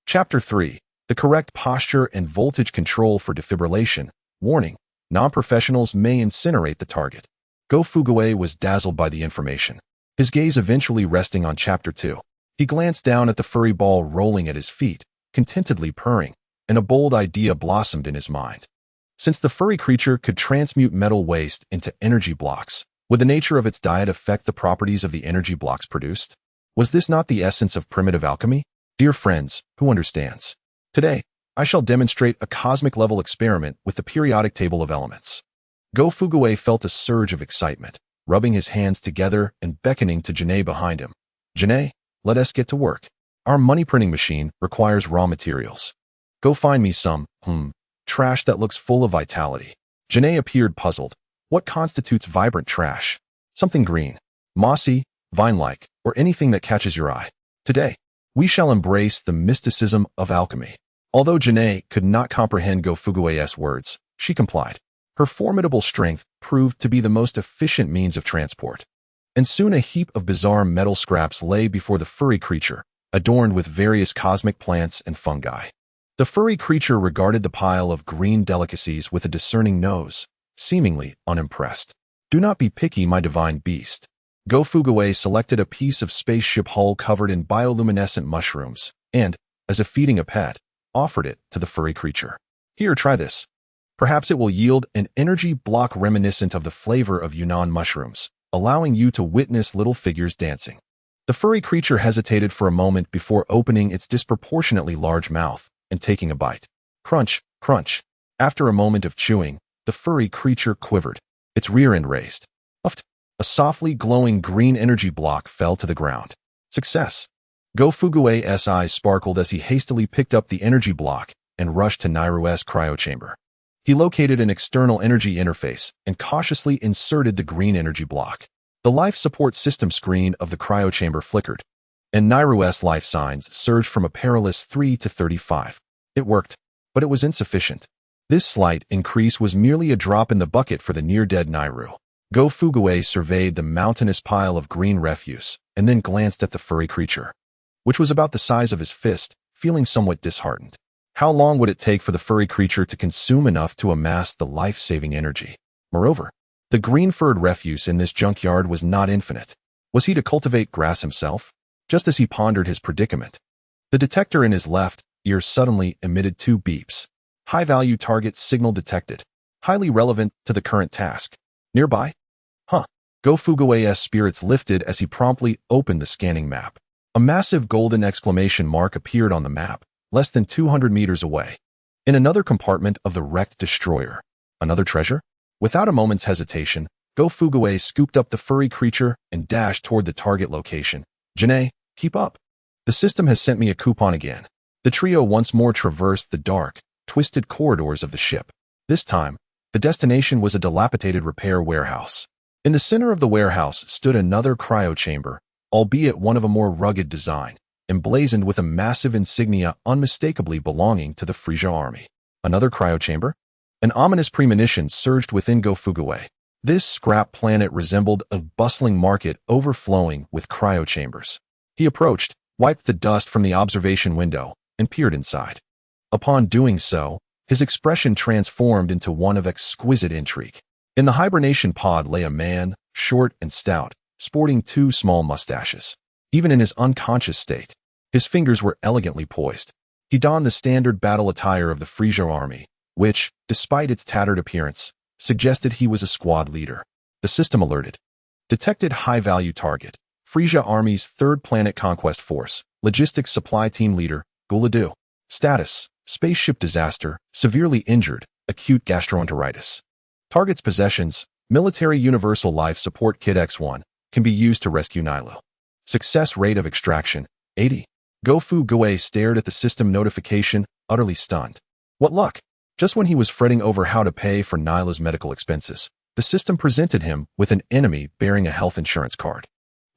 Speaker 1: Chapter 3. The correct posture and voltage control for defibrillation. Warning, non-professionals may incinerate the target. Go-Fuguei was dazzled by the information, his gaze eventually resting on Chapter 2. He glanced down at the furry ball rolling at his feet, contentedly purring, and a bold idea blossomed in his mind. Since the furry creature could transmute metal waste into energy blocks, would the nature of its diet affect the properties of the energy blocks produced? Was this not the essence of primitive alchemy? Dear friends, who understands? Today, I shall demonstrate a cosmic-level experiment with the periodic table of elements. Go-Fuguei felt a surge of excitement, rubbing his hands together and beckoning to Janae behind him. Janae, let us get to work. Our money printing machine requires raw materials. Go find me some, trash that looks full of vitality. Janae appeared puzzled. What constitutes vibrant trash? Something green, mossy, vine-like, or anything that catches your eye. Today, we shall embrace the mysticism of alchemy. Although Janae could not comprehend Go-Fuguei's words, she complied. Her formidable strength proved to be the most efficient means of transport. And soon a heap of bizarre metal scraps lay before the furry creature, adorned with various cosmic plants and fungi. The furry creature regarded the pile of green delicacies with a discerning nose, seemingly unimpressed. Do not be picky, my divine beast. Go-Fuguei selected a piece of spaceship hull covered in bioluminescent mushrooms, and, as if feeding a pet, offered it to the furry creature. Here, try this. Perhaps it will yield an energy block reminiscent of the flavor of Yunnan mushrooms, allowing you to witness little figures dancing. The furry creature hesitated for a moment before opening its disproportionately large mouth and taking a bite. Crunch, crunch. After a moment of chewing, the furry creature quivered, its rear end raised. Puffed. A softly glowing green energy block fell to the ground. Success. Go-Fuguei's eyes sparkled as he hastily picked up the energy block and rushed to Nairu's cryo chamber. He located an external energy interface and cautiously inserted the green energy block. The life support system screen of the cryo chamber flickered, and Nairu's life signs surged from a perilous 3 to 35. It worked, but it was insufficient. This slight increase was merely a drop in the bucket for the near-dead Nairu. Go-Fuguei surveyed the mountainous pile of green refuse and then glanced at the furry creature, which was about the size of his fist, feeling somewhat disheartened. How long would it take for the furry creature to consume enough to amass the life-saving energy? Moreover, The green furred refuse in this junkyard was not infinite. Was he to cultivate grass himself? Just as he pondered his predicament, the detector in his left ear suddenly emitted 2 beeps. High-value target signal detected. Highly relevant to the current task. Nearby? Huh. Go Fugue's spirits lifted as he promptly opened the scanning map. A massive golden exclamation mark appeared on the map, less than 200 meters away. In another compartment of the wrecked destroyer. Another treasure? Without a moment's hesitation, Go Fugue scooped up the furry creature and dashed toward the target location. Janae, keep up. The system has sent me a coupon again. The trio once more traversed the dark, twisted corridors of the ship. This time, the destination was a dilapidated repair warehouse. In the center of the warehouse stood another cryochamber, albeit one of a more rugged design, emblazoned with a massive insignia unmistakably belonging to the Frisia army. Another cryochamber? An ominous premonition surged within Go Fugue. This scrap planet resembled a bustling market overflowing with cryochambers. He approached, wiped the dust from the observation window, and peered inside. Upon doing so, his expression transformed into one of exquisite intrigue. In the hibernation pod lay a man, short and stout, sporting 2 small mustaches. Even in his unconscious state, his fingers were elegantly poised. He donned the standard battle attire of the Frisia army, which, despite its tattered appearance, suggested he was a squad leader. The system alerted. Detected high-value target. Frisia Army's 3rd Planet Conquest Force. Logistics Supply Team Leader, Guladu. Status: spaceship disaster, severely injured, acute gastroenteritis. Target's possessions: Military Universal Life Support Kit X1, can be used to rescue Nilo. Success rate of extraction, 80. Go Fugue stared at the system notification, utterly stunned. What luck! Just when he was fretting over how to pay for Nilo's medical expenses, the system presented him with an enemy bearing a health insurance card.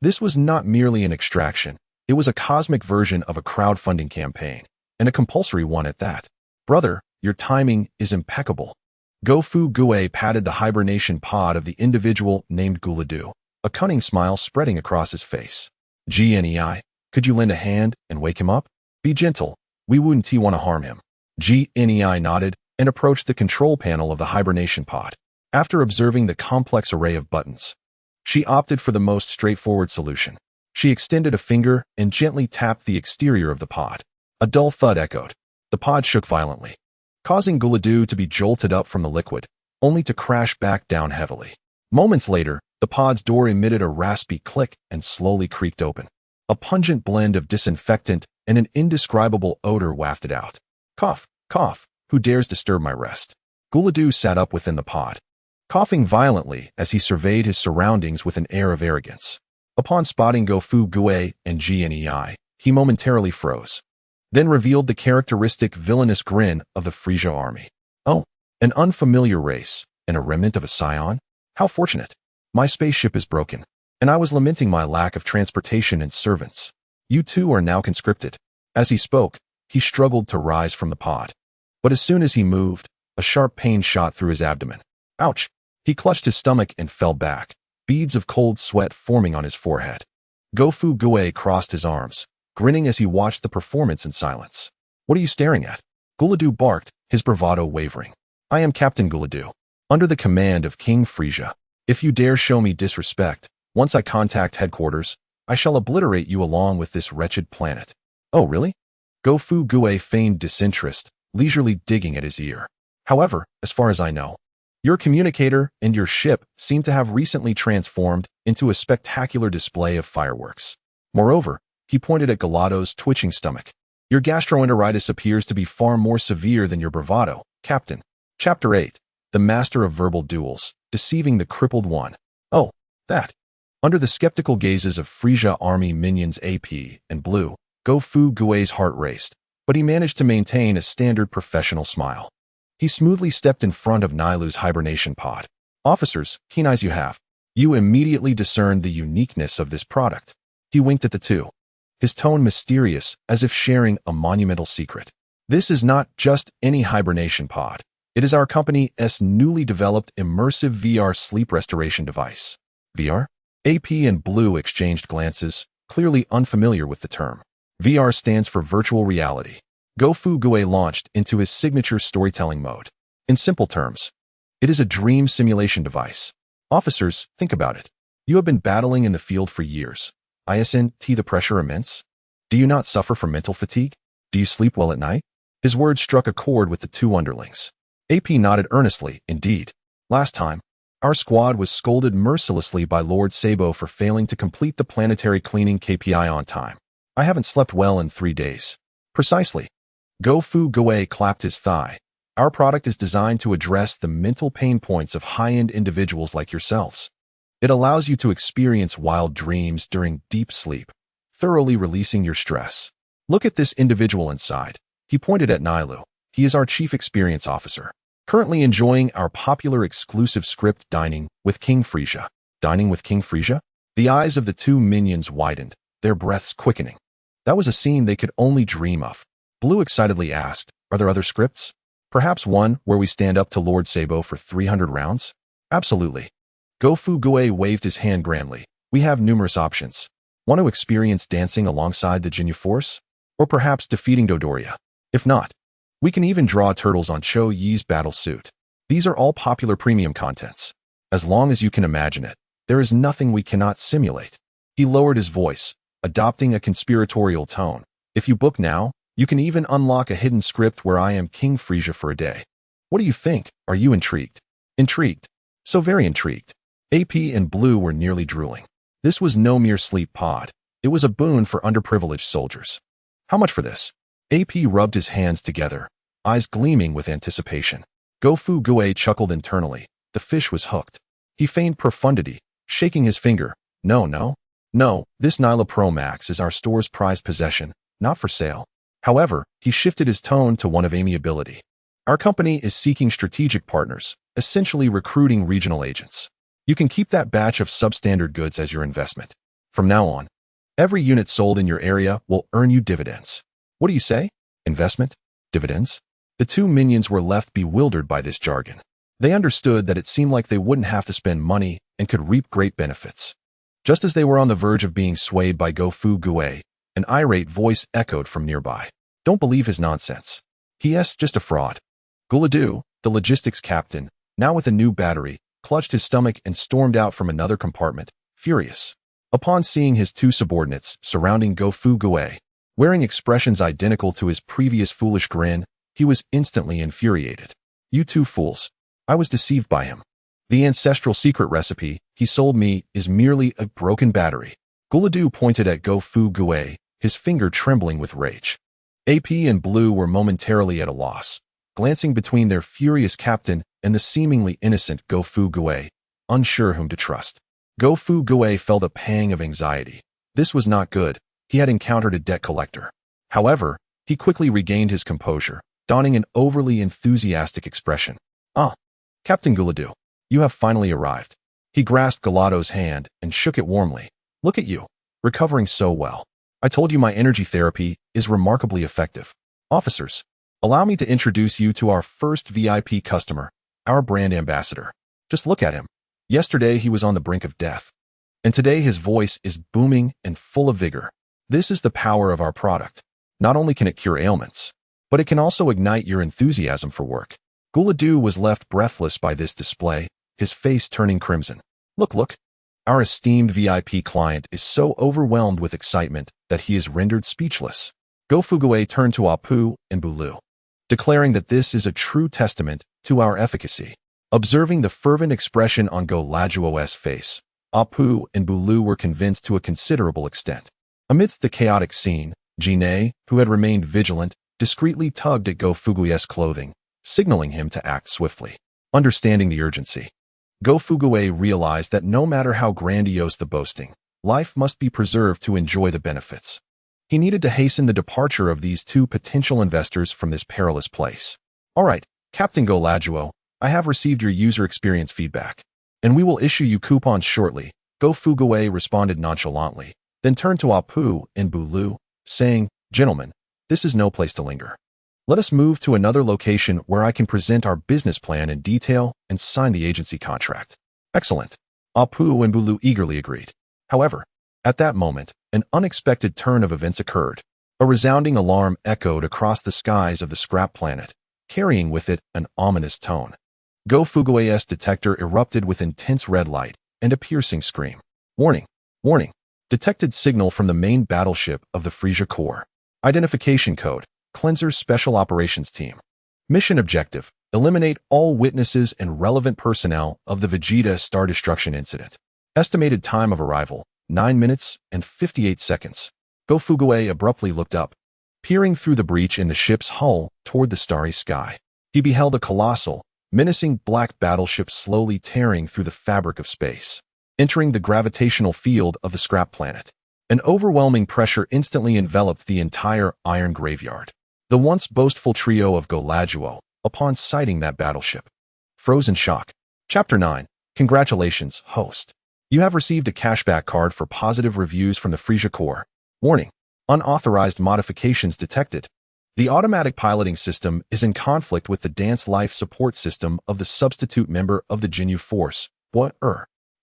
Speaker 1: This was not merely an extraction, it was a cosmic version of a crowdfunding campaign, and a compulsory one at that. Brother, your timing is impeccable. Go Fugue patted the hibernation pod of the individual named Guladu, a cunning smile spreading across his face. GNEI, could you lend a hand and wake him up? Be gentle, we wouldn't want to harm him. GNEI nodded and approached the control panel of the hibernation pod. After observing the complex array of buttons, she opted for the most straightforward solution. She extended a finger and gently tapped the exterior of the pod. A dull thud echoed. The pod shook violently, causing Guladu to be jolted up from the liquid, only to crash back down heavily. Moments later, the pod's door emitted a raspy click and slowly creaked open. A pungent blend of disinfectant and an indescribable odor wafted out. Cough, cough, who dares disturb my rest? Guladu sat up within the pod, coughing violently as he surveyed his surroundings with an air of arrogance. Upon spotting Go Fugue and GNEI, he momentarily froze, then revealed the characteristic villainous grin of the Frisia army. Oh, an unfamiliar race, and a remnant of a scion? How fortunate. My spaceship is broken, and I was lamenting my lack of transportation and servants. You two are now conscripted. As he spoke, he struggled to rise from the pod. But as soon as he moved, a sharp pain shot through his abdomen. Ouch! He clutched his stomach and fell back, beads of cold sweat forming on his forehead. Go Fugue crossed his arms, grinning as he watched the performance in silence. What are you staring at? Guladu barked, his bravado wavering. I am Captain Guladu, under the command of King Frisia. If you dare show me disrespect, once I contact headquarters, I shall obliterate you along with this wretched planet. Oh, really? Go Fugue feigned disinterest, leisurely digging at his ear. However, as far as I know, your communicator and your ship seem to have recently transformed into a spectacular display of fireworks. Moreover, he pointed at Guladu's twitching stomach. Your gastroenteritis appears to be far more severe than your bravado, Captain. Chapter 8. The Master of Verbal Duels, Deceiving the Crippled One. Oh, that. Under the skeptical gazes of Frisia Army minions AP and Blue, Go Fugue's heart raced, but he managed to maintain a standard professional smile. He smoothly stepped in front of Nilu's hibernation pod. Officers, keen eyes you have. You immediately discerned the uniqueness of this product. He winked at the two, his tone mysterious as if sharing a monumental secret. This is not just any hibernation pod. It is our company's newly developed immersive VR sleep restoration device. VR? AP and Blue exchanged glances, clearly unfamiliar with the term. VR stands for virtual reality. Go Fugue launched into his signature storytelling mode. In simple terms, it is a dream simulation device. Officers, think about it. You have been battling in the field for years. Isn't the pressure immense? Do you not suffer from mental fatigue? Do you sleep well at night? His words struck a chord with the two underlings. AP nodded earnestly, indeed. Last time, our squad was scolded mercilessly by Lord Sabo for failing to complete the planetary cleaning KPI on time. I haven't slept well in 3 days. Precisely. Go Fu Gue clapped his thigh. Our product is designed to address the mental pain points of high-end individuals like yourselves. It allows you to experience wild dreams during deep sleep, thoroughly releasing your stress. Look at this individual inside. He pointed at Nilu. He is our Chief Experience Officer, currently enjoying our popular exclusive script Dining with King Frisia. Dining with King Frisia? The eyes of the two minions widened, their breaths quickening. That was a scene they could only dream of. Blue excitedly asked, are there other scripts? Perhaps one where we stand up to Lord Sabo for 300 rounds? Absolutely. Go Fu Gue waved his hand grandly. We have numerous options. Want to experience dancing alongside the Jinyu Force? Or perhaps defeating Dodoria? If not, we can even draw turtles on Cho Yi's battle suit. These are all popular premium contents. As long as you can imagine it, there is nothing we cannot simulate. He lowered his voice, adopting a conspiratorial tone. If you book now, you can even unlock a hidden script where I am King Frisia for a day. What do you think? Are you intrigued? Intrigued. So very intrigued. AP and Blue were nearly drooling. This was no mere sleep pod. It was a boon for underprivileged soldiers. How much for this? AP rubbed his hands together, eyes gleaming with anticipation. Go Fu Gue chuckled internally. The fish was hooked. He feigned profundity, shaking his finger. No, this Nyla Pro Max is our store's prized possession, not for sale. However, he shifted his tone to one of amiability. Our company is seeking strategic partners, essentially recruiting regional agents. You can keep that batch of substandard goods as your investment. From now on, every unit sold in your area will earn you dividends. What do you say? Investment? Dividends? The two minions were left bewildered by this jargon. They understood that it seemed like they wouldn't have to spend money and could reap great benefits. Just as they were on the verge of being swayed by Go Fu Gue, an irate voice echoed from nearby. Don't believe his nonsense. He's just a fraud. Guladu, the logistics captain, now with a new battery, clutched his stomach and stormed out from another compartment, furious. Upon seeing his two subordinates surrounding Go Fu Gue, wearing expressions identical to his previous foolish grin, he was instantly infuriated. You two fools. I was deceived by him. The ancestral secret recipe he sold me is merely a broken battery. Guladu pointed at Go Fu Gue, his finger trembling with rage. AP and Blue were momentarily at a loss, glancing between their furious captain and the seemingly innocent Go Fu Gue, unsure whom to trust. Go Fu Gue felt a pang of anxiety. This was not good. He had encountered a debt collector. However, he quickly regained his composure, donning an overly enthusiastic expression. Ah, Captain Guladu, you have finally arrived. He grasped Galado's hand and shook it warmly. Look at you, recovering so well. I told you my energy therapy is remarkably effective. Officers, allow me to introduce you to our first VIP customer, our brand ambassador. Just look at him. Yesterday he was on the brink of death. And today his voice is booming and full of vigor. This is the power of our product. Not only can it cure ailments, but it can also ignite your enthusiasm for work. Guladu was left breathless by this display, his face turning crimson. Look. Our esteemed VIP client is so overwhelmed with excitement that he is rendered speechless. Go Fu Gue turned to Apu and Bulu, declaring that this is a true testament to our efficacy. Observing the fervent expression on Go Lajuo's face, Apu and Bulu were convinced to a considerable extent. Amidst the chaotic scene, Jine, who had remained vigilant, discreetly tugged at Go Fu Gue's clothing, signaling him to act swiftly. Understanding the urgency, Go Fu Gue realized that no matter how grandiose the boasting, life must be preserved to enjoy the benefits. He needed to hasten the departure of these two potential investors from this perilous place. All right, Captain Go Lajuo, I have received your user experience feedback, and we will issue you coupons shortly. Go Fu Gue responded nonchalantly, then turned to Apu and Bulu, saying, Gentlemen, this is no place to linger. Let us move to another location where I can present our business plan in detail and sign the agency contract. Excellent. Apu and Bulu eagerly agreed. However, at that moment, an unexpected turn of events occurred. A resounding alarm echoed across the skies of the scrap planet, carrying with it an ominous tone. Go Fugue's detector erupted with intense red light and a piercing scream. Warning! Warning! Detected signal from the main battleship of the Frisia Corps. Identification code, Cleanser's Special Operations Team. Mission objective, eliminate all witnesses and relevant personnel of the Vegeta Star Destruction incident. Estimated time of arrival, 9 minutes and 58 seconds. Go Fugue abruptly looked up, peering through the breach in the ship's hull toward the starry sky. He beheld a colossal, menacing black battleship slowly tearing through the fabric of space, entering the gravitational field of the scrap planet. An overwhelming pressure instantly enveloped the entire iron graveyard. The once boastful trio of Goladuo, upon sighting that battleship, froze in shock. Chapter 9. Congratulations, host. You have received a cashback card for positive reviews from the Frisia Corps. Warning. Unauthorized modifications detected. The automatic piloting system is in conflict with the dance life support system of the substitute member of the Ginyu Force.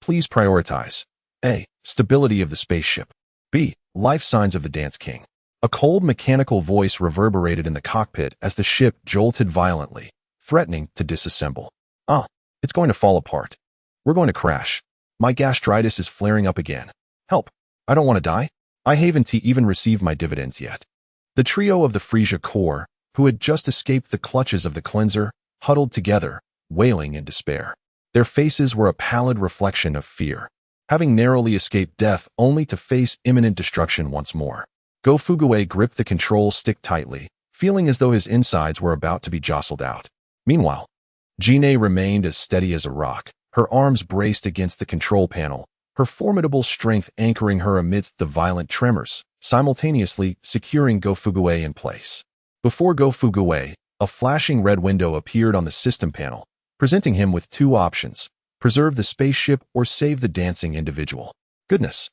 Speaker 1: Please prioritize A. Stability of the spaceship. B. Life signs of the Dance King. A cold mechanical voice reverberated in the cockpit as the ship jolted violently, threatening to disassemble. It's going to fall apart. We're going to crash. My gastritis is flaring up again. Help. I don't want to die. I haven't even received my dividends yet. The trio of the Frisia Corps, who had just escaped the clutches of the cleanser, huddled together, wailing in despair. Their faces were a pallid reflection of fear, having narrowly escaped death only to face imminent destruction once more. Go Fugue gripped the control stick tightly, feeling as though his insides were about to be jostled out. Meanwhile, Jine remained as steady as a rock, her arms braced against the control panel, her formidable strength anchoring her amidst the violent tremors, simultaneously securing Go Fugue in place. Before Go Fugue, a flashing red window appeared on the system panel, presenting him with two options: preserve the spaceship or save the dancing individual. Goodness.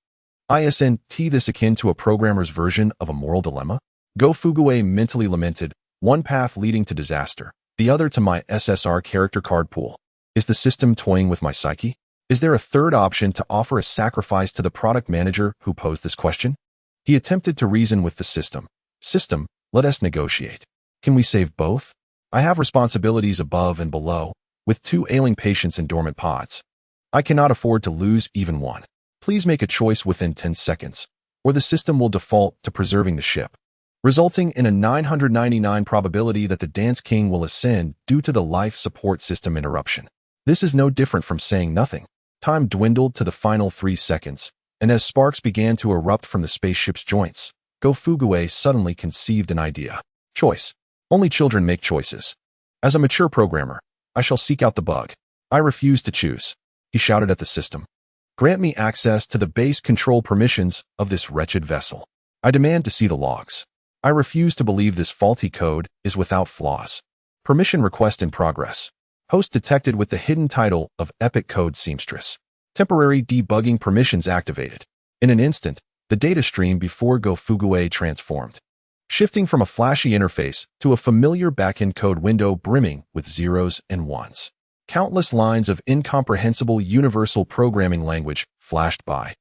Speaker 1: Isn't this akin to a programmer's version of a moral dilemma? Go Fugue mentally lamented, one path leading to disaster, the other to my SSR character card pool. Is the system toying with my psyche? Is there a third option to offer a sacrifice to the product manager who posed this question? He attempted to reason with the system. System, let us negotiate. Can we save both? I have responsibilities above and below, with 2 ailing patients in dormant pods. I cannot afford to lose even one. Please make a choice within 10 seconds, or the system will default to preserving the ship, resulting in a 999 probability that the Dance King will ascend due to the life support system interruption. This is no different from saying nothing. Time dwindled to the final 3 seconds, and as sparks began to erupt from the spaceship's joints, Go Fugue suddenly conceived an idea. Choice. Only children make choices. As a mature programmer, I shall seek out the bug. I refuse to choose. He shouted at the system. Grant me access to the base control permissions of this wretched vessel. I demand to see the logs. I refuse to believe this faulty code is without flaws. Permission request in progress. Host detected with the hidden title of Epic Code Seamstress. Temporary debugging permissions activated. In an instant, the data stream before Go Fugue transformed, shifting from a flashy interface to a familiar backend code window brimming with zeros and ones. Countless lines of incomprehensible universal programming language flashed by.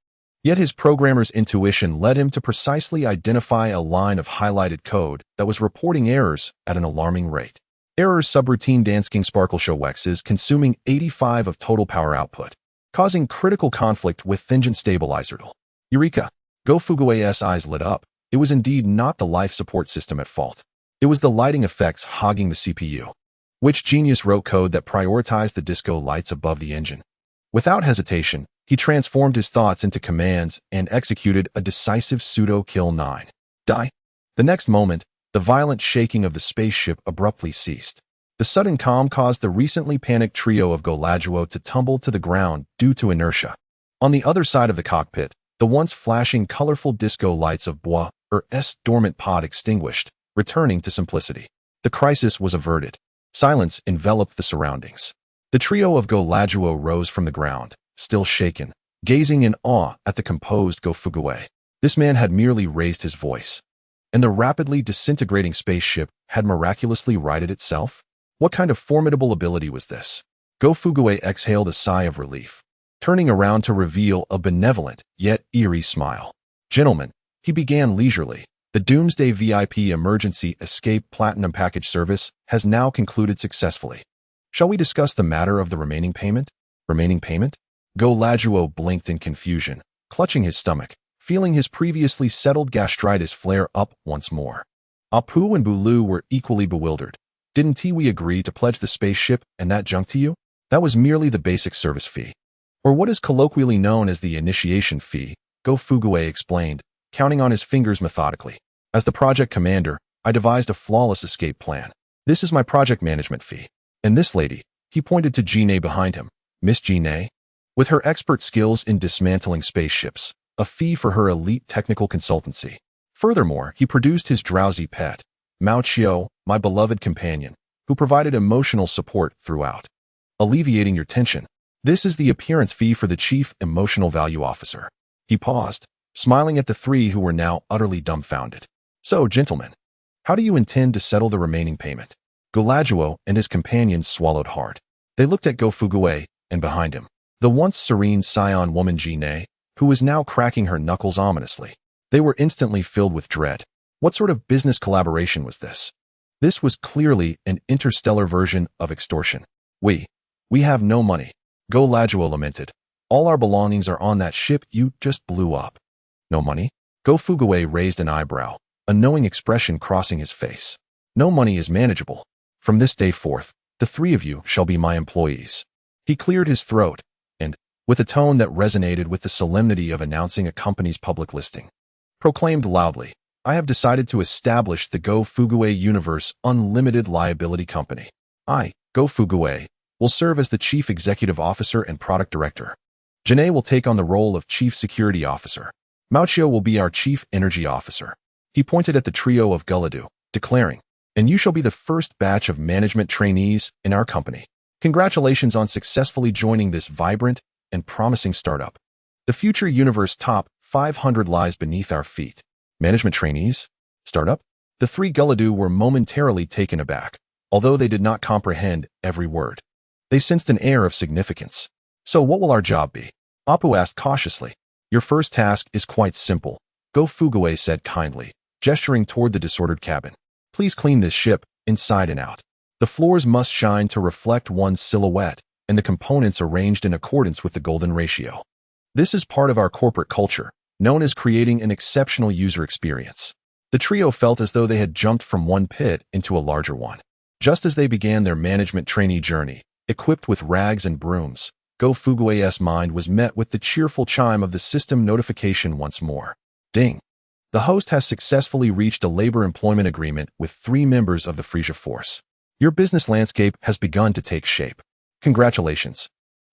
Speaker 1: Yet his programmer's intuition led him to precisely identify a line of highlighted code that was reporting errors at an alarming rate. Errors subroutine Dance King Sparkle Show Wex is consuming 85 of total power output, causing critical conflict with Thingent Stabilizer. Eureka! Go Fugue's eyes lit up. It was indeed not the life support system at fault. It was the lighting effects hogging the CPU. Which genius wrote code that prioritized the disco lights above the engine? Without hesitation, he transformed his thoughts into commands and executed a decisive pseudo-kill 9. Die. The next moment, the violent shaking of the spaceship abruptly ceased. The sudden calm caused the recently panicked trio of Goladuo to tumble to the ground due to inertia. On the other side of the cockpit, the once flashing colorful disco lights of Bois' dormant pod extinguished, returning to simplicity. The crisis was averted. Silence enveloped the surroundings. The trio of Goladuo rose from the ground, still shaken, gazing in awe at the composed Go Fugue. This man had merely raised his voice, and the rapidly disintegrating spaceship had miraculously righted itself? What kind of formidable ability was this? Go Fugue exhaled a sigh of relief, turning around to reveal a benevolent yet eerie smile. Gentlemen, he began leisurely, the Doomsday VIP Emergency Escape Platinum Package service has now concluded successfully. Shall we discuss the matter of the remaining payment? Remaining payment? Go Lajuo blinked in confusion, clutching his stomach, feeling his previously settled gastritis flare up once more. Apu and Bulu were equally bewildered. Didn't we agree to pledge the spaceship and that junk to you? That was merely the basic service fee. Or what is colloquially known as the initiation fee, Go Fugue explained, counting on his fingers methodically. As the project commander, I devised a flawless escape plan. This is my project management fee. And this lady, he pointed to Jine behind him, Miss Jine, with her expert skills in dismantling spaceships, a fee for her elite technical consultancy. Furthermore, he produced his drowsy pet, Mao Qiu, my beloved companion, who provided emotional support throughout. Alleviating your tension. This is the appearance fee for the Chief Emotional Value Officer. He paused, smiling at the three who were now utterly dumbfounded. So, gentlemen, how do you intend to settle the remaining payment? Golajuo and his companions swallowed hard. They looked at Go Fugue, and behind him, the once serene scion woman Jine, who was now cracking her knuckles ominously. They were instantly filled with dread. What sort of business collaboration was this? This was clearly an interstellar version of extortion. We have no money. Go Lajuo lamented. All our belongings are on that ship you just blew up. No money? Go Fugue raised an eyebrow, a knowing expression crossing his face. No money is manageable. From this day forth, the three of you shall be my employees. He cleared his throat, and, with a tone that resonated with the solemnity of announcing a company's public listing, proclaimed loudly, I have decided to establish the Go Fugue Universe Unlimited Liability Company. I, Go Fugue, will serve as the Chief Executive Officer and Product Director. Janae will take on the role of Chief Security Officer. Mao Qiu will be our Chief Energy Officer. He pointed at the trio of Guladu, declaring, and you shall be the first batch of management trainees in our company. Congratulations on successfully joining this vibrant and promising startup. The future universe top 500 lies beneath our feet. Management trainees? Startup? The three Guladu were momentarily taken aback, although they did not comprehend every word. They sensed an air of significance. So what will our job be? Apu asked cautiously. Your first task is quite simple, Go Fugue said kindly, gesturing toward the disordered cabin. Please clean this ship, inside and out. The floors must shine to reflect one's silhouette, and the components arranged in accordance with the golden ratio. This is part of our corporate culture, known as creating an exceptional user experience. The trio felt as though they had jumped from one pit into a larger one. Just as they began their management trainee journey, equipped with rags and brooms, Go Fugue's mind was met with the cheerful chime of the system notification once more. Ding! The host has successfully reached a labor employment agreement with 3 members of the Frisia Force. Your business landscape has begun to take shape. Congratulations.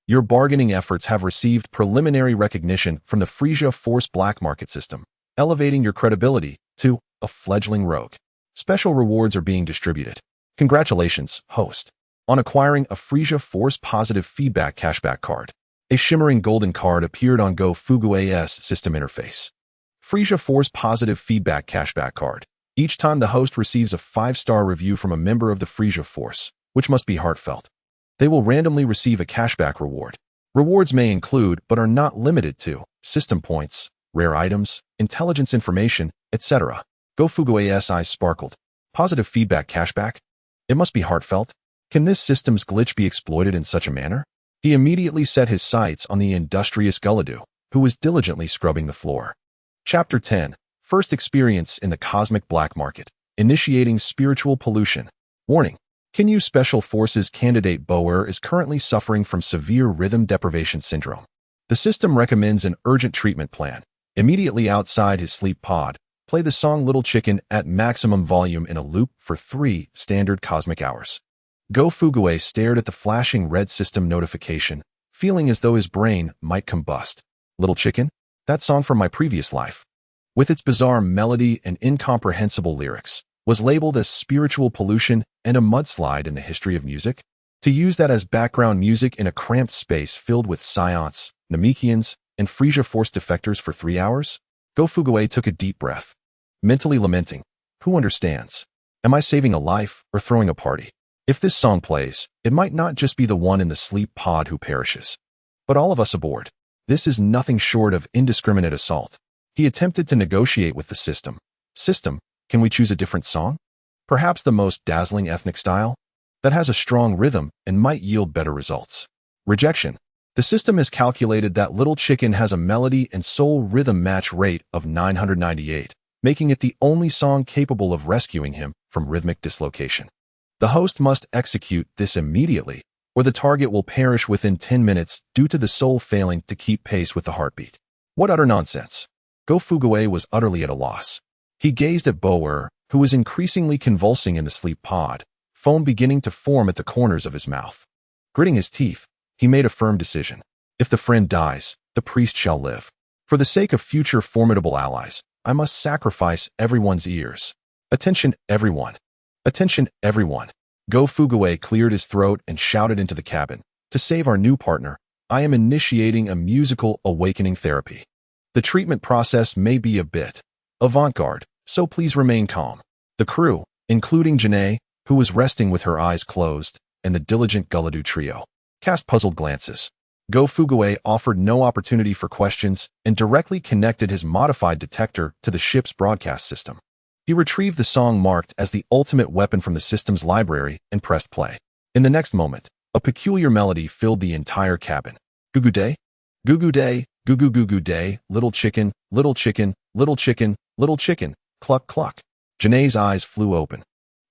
Speaker 1: Your bargaining efforts have received preliminary recognition from the Frisia Force black market system, elevating your credibility to a fledgling rogue. Special rewards are being distributed. Congratulations, host, on acquiring a Frisia Force positive feedback cashback card. A shimmering golden card appeared on Go Fugue's system interface. Frisia Force positive feedback cashback card. Each time the host receives a 5-star review from a member of the Frisia Force, which must be heartfelt, they will randomly receive a cashback reward. Rewards may include, but are not limited to, system points, rare items, intelligence information, etc. Go Fugue's eyes sparkled. Positive feedback cashback? It must be heartfelt. Can this system's glitch be exploited in such a manner? He immediately set his sights on the industrious Guladu, who was diligently scrubbing the floor. Chapter 10. First Experience in the Cosmic Black Market. Initiating Spiritual Pollution. Warning. Kinyu Special Forces candidate Boer is currently suffering from severe rhythm deprivation syndrome. The system recommends an urgent treatment plan. Immediately outside his sleep pod, play the song Little Chicken at maximum volume in a loop for 3 standard cosmic hours. Go Fugue stared at the flashing red system notification, feeling as though his brain might combust. Little Chicken? That song from my previous life, with its bizarre melody and incomprehensible lyrics, was labeled as spiritual pollution and a mudslide in the history of music. To use that as background music in a cramped space filled with Scions, Namekians, and Frisia Force defectors for 3 hours? Go Fugue took a deep breath, mentally lamenting, who understands? Am I saving a life or throwing a party? If this song plays, it might not just be the one in the sleep pod who perishes, but all of us aboard. This is nothing short of indiscriminate assault. He attempted to negotiate with the system. System, can we choose a different song? Perhaps the most dazzling ethnic style? that has a strong rhythm and might yield better results. Rejection. The system has calculated that Little Chicken has a melody and soul rhythm match rate of 998, making it the only song capable of rescuing him from rhythmic dislocation. The host must execute this immediately, or the target will perish within 10 minutes due to the soul failing to keep pace with the heartbeat. What utter nonsense! Go Fuguwe was utterly at a loss. He gazed at Bo-er, who was increasingly convulsing in the sleep pod, foam beginning to form at the corners of his mouth. Gritting his teeth, he made a firm decision. If the friend dies, the priest shall live. For the sake of future formidable allies, I must sacrifice everyone's ears. Attention, everyone. Attention, everyone. Go Fuguwe cleared his throat and shouted into the cabin. To save our new partner, I am initiating a musical awakening therapy. The treatment process may be a bit avant-garde, so please remain calm. The crew, including Janae, who was resting with her eyes closed, and the diligent Guladu trio, cast puzzled glances. Go Fuguwe offered no opportunity for questions and directly connected his modified detector to the ship's broadcast system. He retrieved the song marked as the ultimate weapon from the system's library and pressed play. In the next moment, a peculiar melody filled the entire cabin. Goo-goo day, goo-goo day, goo-goo day, little chicken, little chicken, little chicken, little chicken, cluck cluck. Janae's eyes flew open,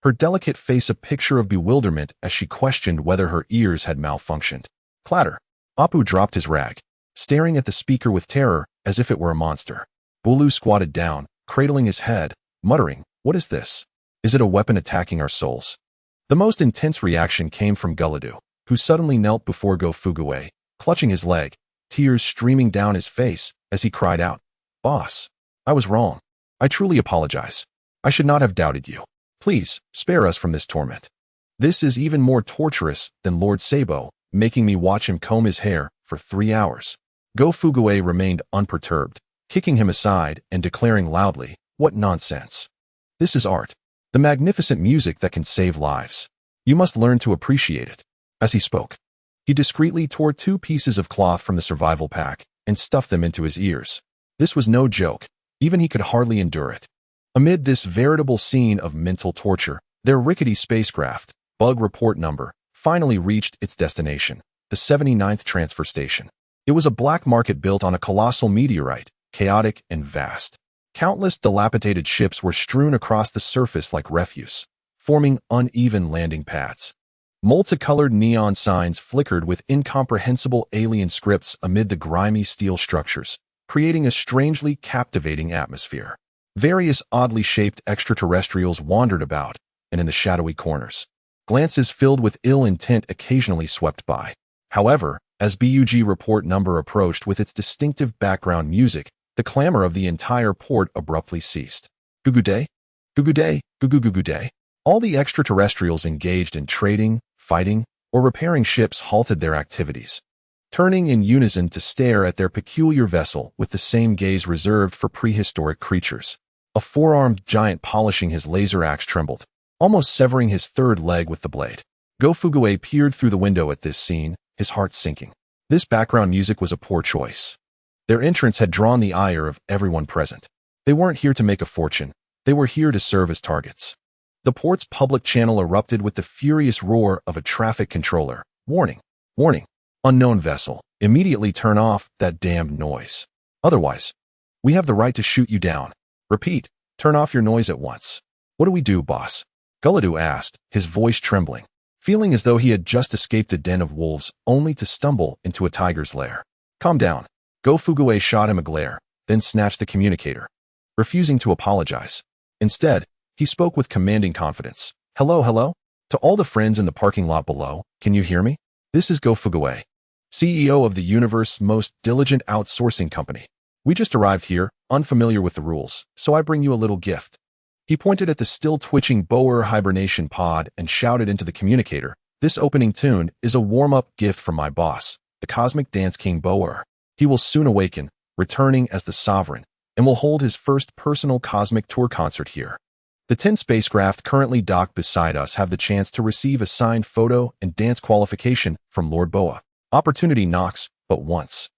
Speaker 1: her delicate face a picture of bewilderment as she questioned whether her ears had malfunctioned. Clatter. Apu dropped his rag, staring at the speaker with terror as if it were a monster. Bulu squatted down, cradling his head, muttering, "What is this? Is it a weapon attacking our souls?" The most intense reaction came from Guladu, who suddenly knelt before Go Fuguwe, clutching his leg, tears streaming down his face as he cried out, "Boss, I was wrong. I truly apologize. I should not have doubted you. Please, spare us from this torment. This is even more torturous than Lord Sabo, making me watch him comb his hair for 3 hours." Go Fuguwe remained unperturbed, kicking him aside and declaring loudly, "What nonsense. This is art. The magnificent music that can save lives. You must learn to appreciate it." As he spoke, he discreetly tore 2 pieces of cloth from the survival pack and stuffed them into his ears. This was no joke. Even he could hardly endure it. Amid this veritable scene of mental torture, their rickety spacecraft, bug report number, finally reached its destination, the 79th transfer station. It was a black market built on a colossal meteorite, chaotic and vast. Countless dilapidated ships were strewn across the surface like refuse, forming uneven landing pads. Multicolored neon signs flickered with incomprehensible alien scripts amid the grimy steel structures, creating a strangely captivating atmosphere. Various oddly shaped extraterrestrials wandered about, and in the shadowy corners, glances filled with ill intent occasionally swept by. However, as BUG report number approached with its distinctive background music, the clamor of the entire port abruptly ceased. Goo-goo day? Goo-goo day? Goo-goo day? All the extraterrestrials engaged in trading, fighting, or repairing ships halted their activities, turning in unison to stare at their peculiar vessel with the same gaze reserved for prehistoric creatures. A 4-armed giant polishing his laser axe trembled, almost severing his 3rd leg with the blade. Go Fuguwe peered through the window at this scene, his heart sinking. This background music was a poor choice. Their entrance had drawn the ire of everyone present. They weren't here to make a fortune. They were here to serve as targets. The port's public channel erupted with the furious roar of a traffic controller. "Warning! Warning! Unknown vessel. Immediately turn off that damned noise. Otherwise, we have the right to shoot you down. Repeat, turn off your noise at once." "What do we do, boss?" Guladu asked, his voice trembling, feeling as though he had just escaped a den of wolves only to stumble into a tiger's lair. "Calm down." Go Fuguwe shot him a glare, then snatched the communicator, refusing to apologize. Instead, he spoke with commanding confidence. "Hello, hello? To all the friends in the parking lot below, can you hear me? This is Go Fuguwe, CEO of the universe's most diligent outsourcing company. We just arrived here, unfamiliar with the rules, so I bring you a little gift." He pointed at the still-twitching Bo-er hibernation pod and shouted into the communicator, "This opening tune is a warm-up gift from my boss, the Cosmic Dance King Bo-er. He will soon awaken, returning as the Sovereign, and will hold his first personal cosmic tour concert here. The 10 spacecraft currently docked beside us have the chance to receive a signed photo and dance qualification from Lord Boa. Opportunity knocks but once.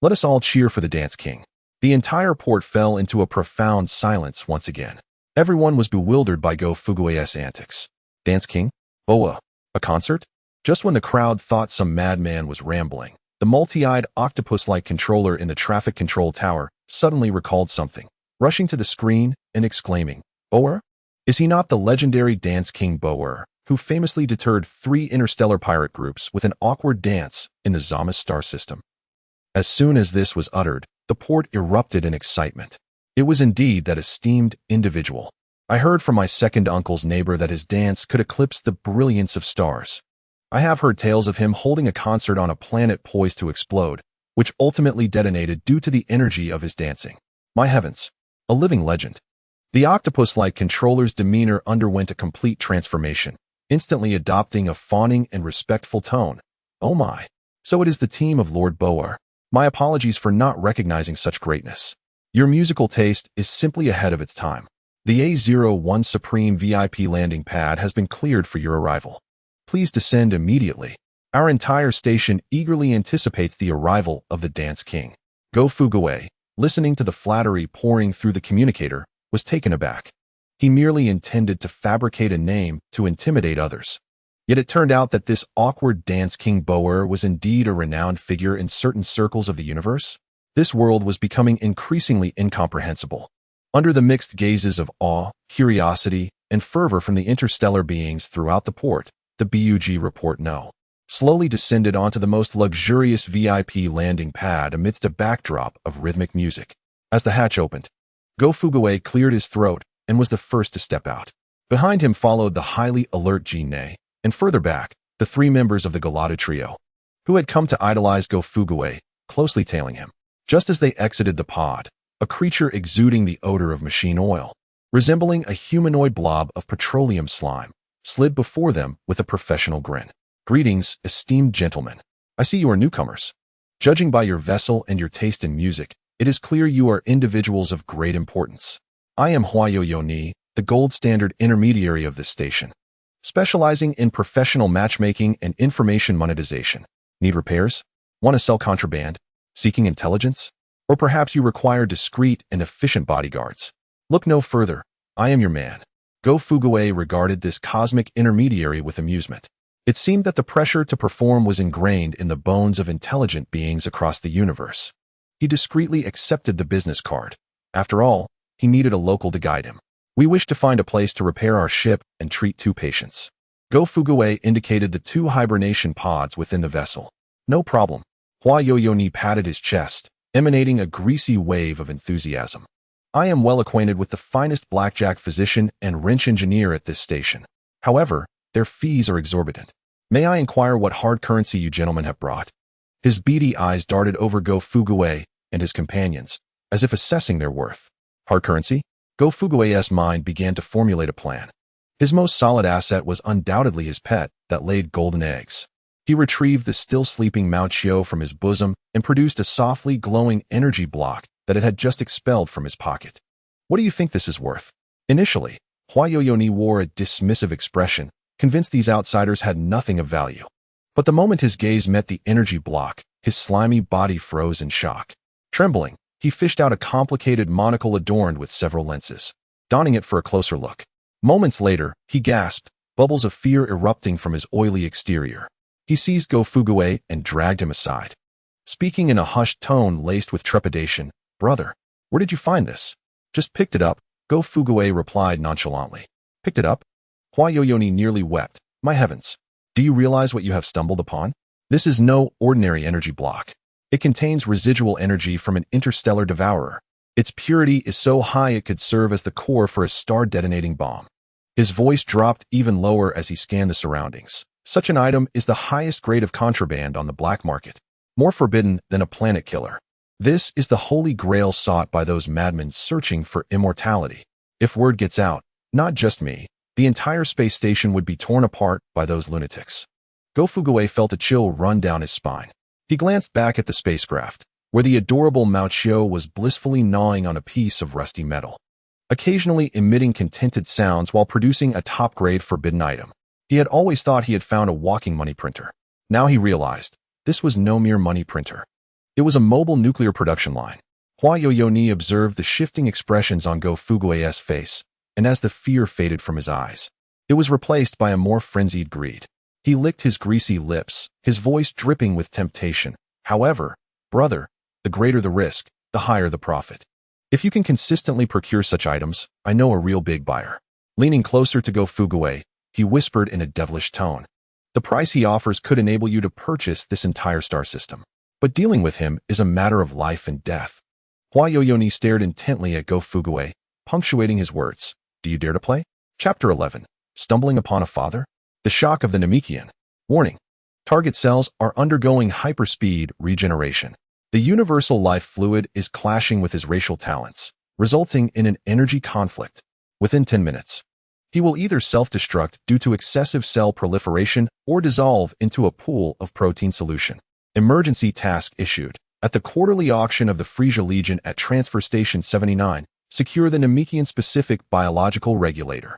Speaker 1: Let us all cheer for the Dance King." The entire port fell into a profound silence once again. Everyone was bewildered by Go Fuguwe's antics. Dance King? Boa. A concert? Just when the crowd thought some madman was rambling, the multi-eyed octopus-like controller in the traffic control tower suddenly recalled something, rushing to the screen and exclaiming, "Boer? Is he not the legendary Dance King Boer, who famously deterred 3 interstellar pirate groups with an awkward dance in the Zamas star system?" As soon as this was uttered, the port erupted in excitement. It was indeed that esteemed individual. I heard from my second uncle's neighbor that his dance could eclipse the brilliance of stars. I have heard tales of him holding a concert on a planet poised to explode, which ultimately detonated due to the energy of his dancing. My heavens, a living legend. The octopus-like controller's demeanor underwent a complete transformation, instantly adopting a fawning and respectful tone. Oh my. So it is the team of Lord Boer. My apologies for not recognizing such greatness. Your musical taste is simply ahead of its time. The A01 Supreme VIP landing pad has been cleared for your arrival. Please descend immediately. Our entire station eagerly anticipates the arrival of the Dance King. Go Fuguway, listening to the flattery pouring through the communicator, was taken aback. He merely intended to fabricate a name to intimidate others. Yet it turned out that this awkward Dance King Boer was indeed a renowned figure in certain circles of the universe. This world was becoming increasingly incomprehensible. Under the mixed gazes of awe, curiosity, and fervor from the interstellar beings throughout the port, the BUG Report No. slowly descended onto the most luxurious VIP landing pad amidst a backdrop of rhythmic music. As the hatch opened, Go Fuguway cleared his throat and was the first to step out. Behind him followed the highly alert Jin-Nei, and further back, the 3 members of the Galata trio, who had come to idolize Go Fuguway, closely tailing him. Just as they exited the pod, a creature exuding the odor of machine oil, resembling a humanoid blob of petroleum slime, slid before them with a professional grin. "Greetings, esteemed gentlemen. I see you are newcomers. Judging by your vessel and your taste in music, it is clear you are individuals of great importance. I am Huayo Ni, the gold standard intermediary of this station, specializing in professional matchmaking and information monetization. Need repairs? Want to sell contraband? Seeking intelligence? Or perhaps you require discreet and efficient bodyguards? Look no further. I am your man." Go Fuguway regarded this cosmic intermediary with amusement. It seemed that the pressure to perform was ingrained in the bones of intelligent beings across the universe. He discreetly accepted the business card. After all, he needed a local to guide him. "We wish to find a place to repair our ship and treat 2 patients." Go Fuguway indicated the 2 hibernation pods within the vessel. "No problem." Huayo Ni patted his chest, emanating a greasy wave of enthusiasm. "I am well acquainted with the finest blackjack physician and wrench engineer at this station. However, their fees are exorbitant. May I inquire what hard currency you gentlemen have brought?" His beady eyes darted over Go Fuguway and his companions, as if assessing their worth. Hard currency? Go Fuguway's mind began to formulate a plan. His most solid asset was undoubtedly his pet that laid golden eggs. He retrieved the still sleeping Mao Chio from his bosom and produced a softly glowing energy block that it had just expelled from his pocket. "What do you think this is worth?" Initially, Huayo Ni wore a dismissive expression, convinced these outsiders had nothing of value. But the moment his gaze met the energy block, his slimy body froze in shock. Trembling, he fished out a complicated monocle adorned with several lenses, donning it for a closer look. Moments later, he gasped, bubbles of fear erupting from his oily exterior. He seized Go Fuguway and dragged him aside. Speaking in a hushed tone laced with trepidation, "Brother, where did you find this?" "Just picked it up," Go Fuguway replied nonchalantly. "Picked it up?" Huayo Ni nearly wept. "My heavens, do you realize what you have stumbled upon? This is no ordinary energy block. It contains residual energy from an interstellar devourer. Its purity is so high it could serve as the core for a star-detonating bomb." His voice dropped even lower as he scanned the surroundings. Such an item is the highest grade of contraband on the black market, more forbidden than a planet killer. This is the holy grail sought by those madmen searching for immortality. If word gets out, not just me, the entire space station would be torn apart by those lunatics. Go Fuguway felt a chill run down his spine. He glanced back at the spacecraft, where the adorable Mao Chio was blissfully gnawing on a piece of rusty metal, occasionally emitting contented sounds while producing a top-grade forbidden item. He had always thought he had found a walking money printer. Now he realized, this was no mere money printer. It was a mobile nuclear production line. Huayo Ni observed the shifting expressions on Go Fuguway's face, and as the fear faded from his eyes, it was replaced by a more frenzied greed. He licked his greasy lips, his voice dripping with temptation. However, brother, the greater the risk, the higher the profit. If you can consistently procure such items, I know a real big buyer. Leaning closer to Go Fuguwei, he whispered in a devilish tone. The price he offers could enable you to purchase this entire star system. But dealing with him is a matter of life and death. Hua Yoyoni stared intently at Go Fuguwei, punctuating his words. Do you dare to play? Chapter 11. Stumbling upon a father? The shock of the Namekian. Warning. Target cells are undergoing hyperspeed regeneration. The universal life fluid is clashing with his racial talents, resulting in an energy conflict. Within 10 minutes, he will either self-destruct due to excessive cell proliferation or dissolve into a pool of protein solution. Emergency task issued. At the quarterly auction of the Frisia Legion at Transfer Station 79, secure the Namekian-specific biological regulator.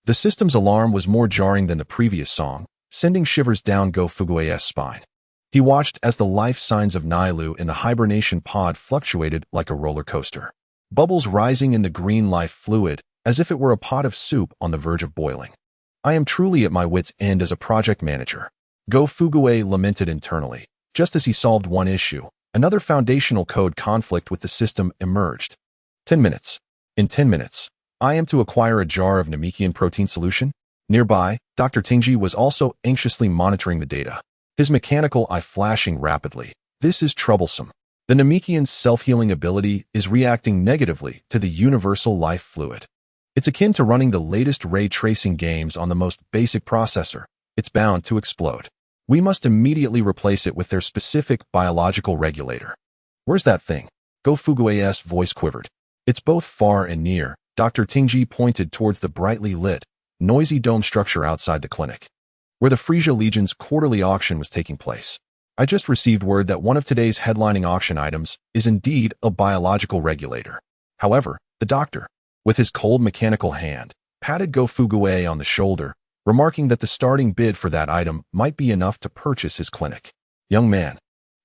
Speaker 1: The system's alarm was more jarring than the previous song, sending shivers down Go Fuguwei's spine. He watched as the life signs of Nailu in the hibernation pod fluctuated like a roller coaster. Bubbles rising in the green life fluid, as if it were a pot of soup on the verge of boiling. I am truly at my wit's end as a project manager. Go Fuguwei lamented internally. Just as he solved one issue, another foundational code conflict with the system emerged. 10 minutes. In 10 minutes, I am to acquire a jar of Namekian protein solution? Nearby, Dr. Tingji was also anxiously monitoring the data, his mechanical eye flashing rapidly. This is troublesome. The Namekian's self-healing ability is reacting negatively to the universal life fluid. It's akin to running the latest ray tracing games on the most basic processor. It's bound to explode. We must immediately replace it with their specific biological regulator. Where's that thing? Go Fuguwei's voice quivered. It's both far and near. Dr. Tingji pointed towards the brightly lit, noisy dome structure outside the clinic, where the Frisia Legion's quarterly auction was taking place. I just received word that one of today's headlining auction items is indeed a biological regulator. However, the doctor, with his cold mechanical hand, patted Go Fuguwei on the shoulder, remarking that the starting bid for that item might be enough to purchase his clinic. Young man,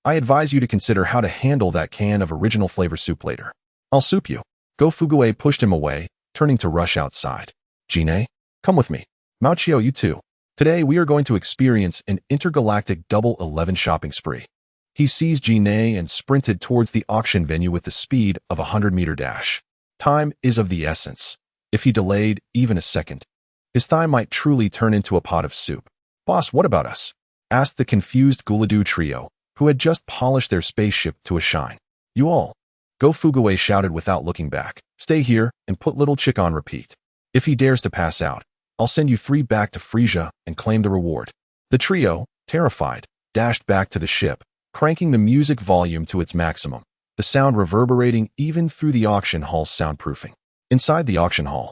Speaker 1: I advise you to consider how to handle that can of original flavor soup later. I'll soup you. Go Fuguwei pushed him away, turning to rush outside. Jine, come with me. Mao Chio, you too. Today we are going to experience an intergalactic double 11 shopping spree. He seized Jine and sprinted towards the auction venue with the speed of a 100-meter dash. Time is of the essence. If he delayed even a second, his thigh might truly turn into a pot of soup. Boss, what about us? Asked the confused Guladu trio, who had just polished their spaceship to a shine. You all. Go Fuguwei shouted without looking back. Stay here and put little chick on repeat. If he dares to pass out, I'll send you 3 back to Frisia and claim the reward. The trio, terrified, dashed back to the ship, cranking the music volume to its maximum, the sound reverberating even through the auction hall's soundproofing. Inside the auction hall,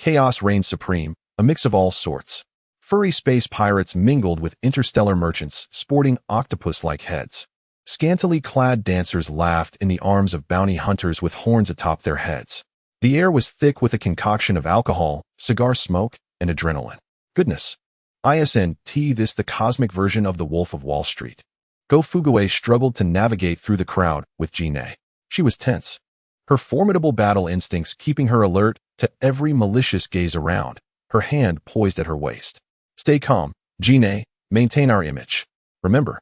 Speaker 1: chaos reigned supreme, a mix of all sorts. Furry space pirates mingled with interstellar merchants sporting octopus-like heads. Scantily clad dancers laughed in the arms of bounty hunters with horns atop their heads. The air was thick with a concoction of alcohol, cigar smoke, and adrenaline. Goodness. ISNT, this the cosmic version of the Wolf of Wall Street. Go Fuguwei struggled to navigate through the crowd with Jine. She was tense, her formidable battle instincts keeping her alert to every malicious gaze around, her hand poised at her waist. Stay calm, Jine, maintain our image. Remember,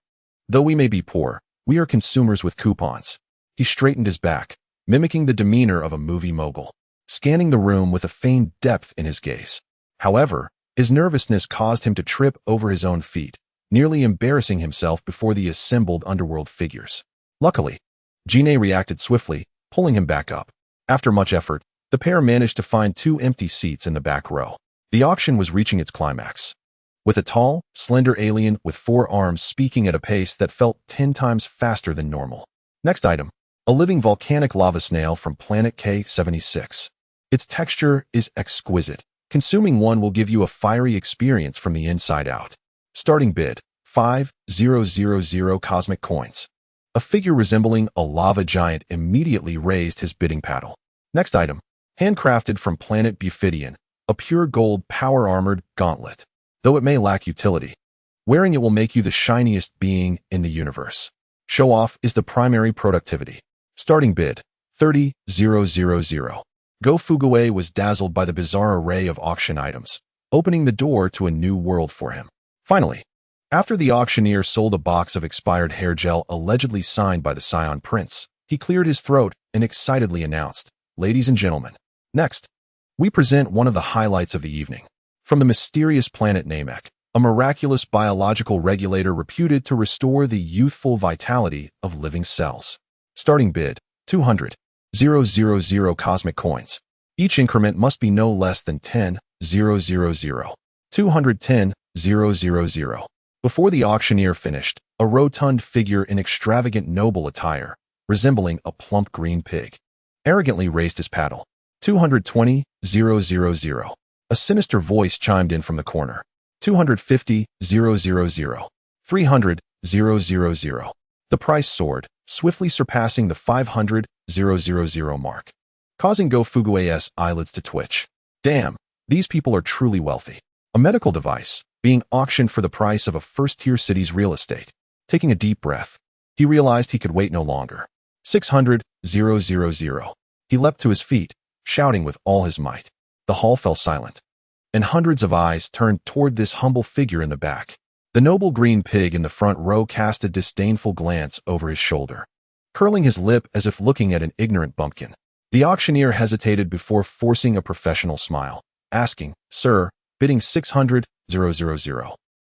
Speaker 1: though we may be poor, we are consumers with coupons. He straightened his back, mimicking the demeanor of a movie mogul, scanning the room with a feigned depth in his gaze. However, his nervousness caused him to trip over his own feet, nearly embarrassing himself before the assembled underworld figures. Luckily, Jine reacted swiftly, pulling him back up. After much effort, the pair managed to find 2 empty seats in the back row. The auction was reaching its climax, with a tall, slender alien with 4 arms speaking at a pace that felt 10 times faster than normal. Next item, a living volcanic lava snail from planet K76. Its texture is exquisite. Consuming one will give you a fiery experience from the inside out. Starting bid, 5,000 cosmic coins. A figure resembling a lava giant immediately raised his bidding paddle. Next item, handcrafted from planet Buphidian, a pure gold power-armored gauntlet. Though it may lack utility, wearing it will make you the shiniest being in the universe. Show-off is the primary productivity. Starting bid, 30,000. Go Fuguwei was dazzled by the bizarre array of auction items, opening the door to a new world for him. Finally, After the auctioneer sold a box of expired hair gel allegedly signed by the Scion Prince, he cleared his throat and excitedly announced, "Ladies and gentlemen, next, we present one of the highlights of the evening. From the mysterious planet Namek, a miraculous biological regulator reputed to restore the youthful vitality of living cells. Starting bid, 200,000 cosmic coins. Each increment must be no less than 10,000. 210,000. Before the auctioneer finished, a rotund figure in extravagant noble attire, resembling a plump green pig, arrogantly raised his paddle. 220,000. A sinister voice chimed in from the corner. 250,000. 300,000. The price soared, swiftly surpassing the 500,000 mark, causing Go Fugue's eyelids to twitch. Damn, these people are truly wealthy. A medical device, being auctioned for the price of a first-tier city's real estate. Taking a deep breath, he realized he could wait no longer. 600,000. He leapt to his feet, shouting with all his might. The hall fell silent, and hundreds of eyes turned toward this humble figure in the back. The noble green pig in the front row cast a disdainful glance over his shoulder, curling his lip as if looking at an ignorant bumpkin. The auctioneer hesitated before forcing a professional smile, asking, "Sir, bidding 600,000.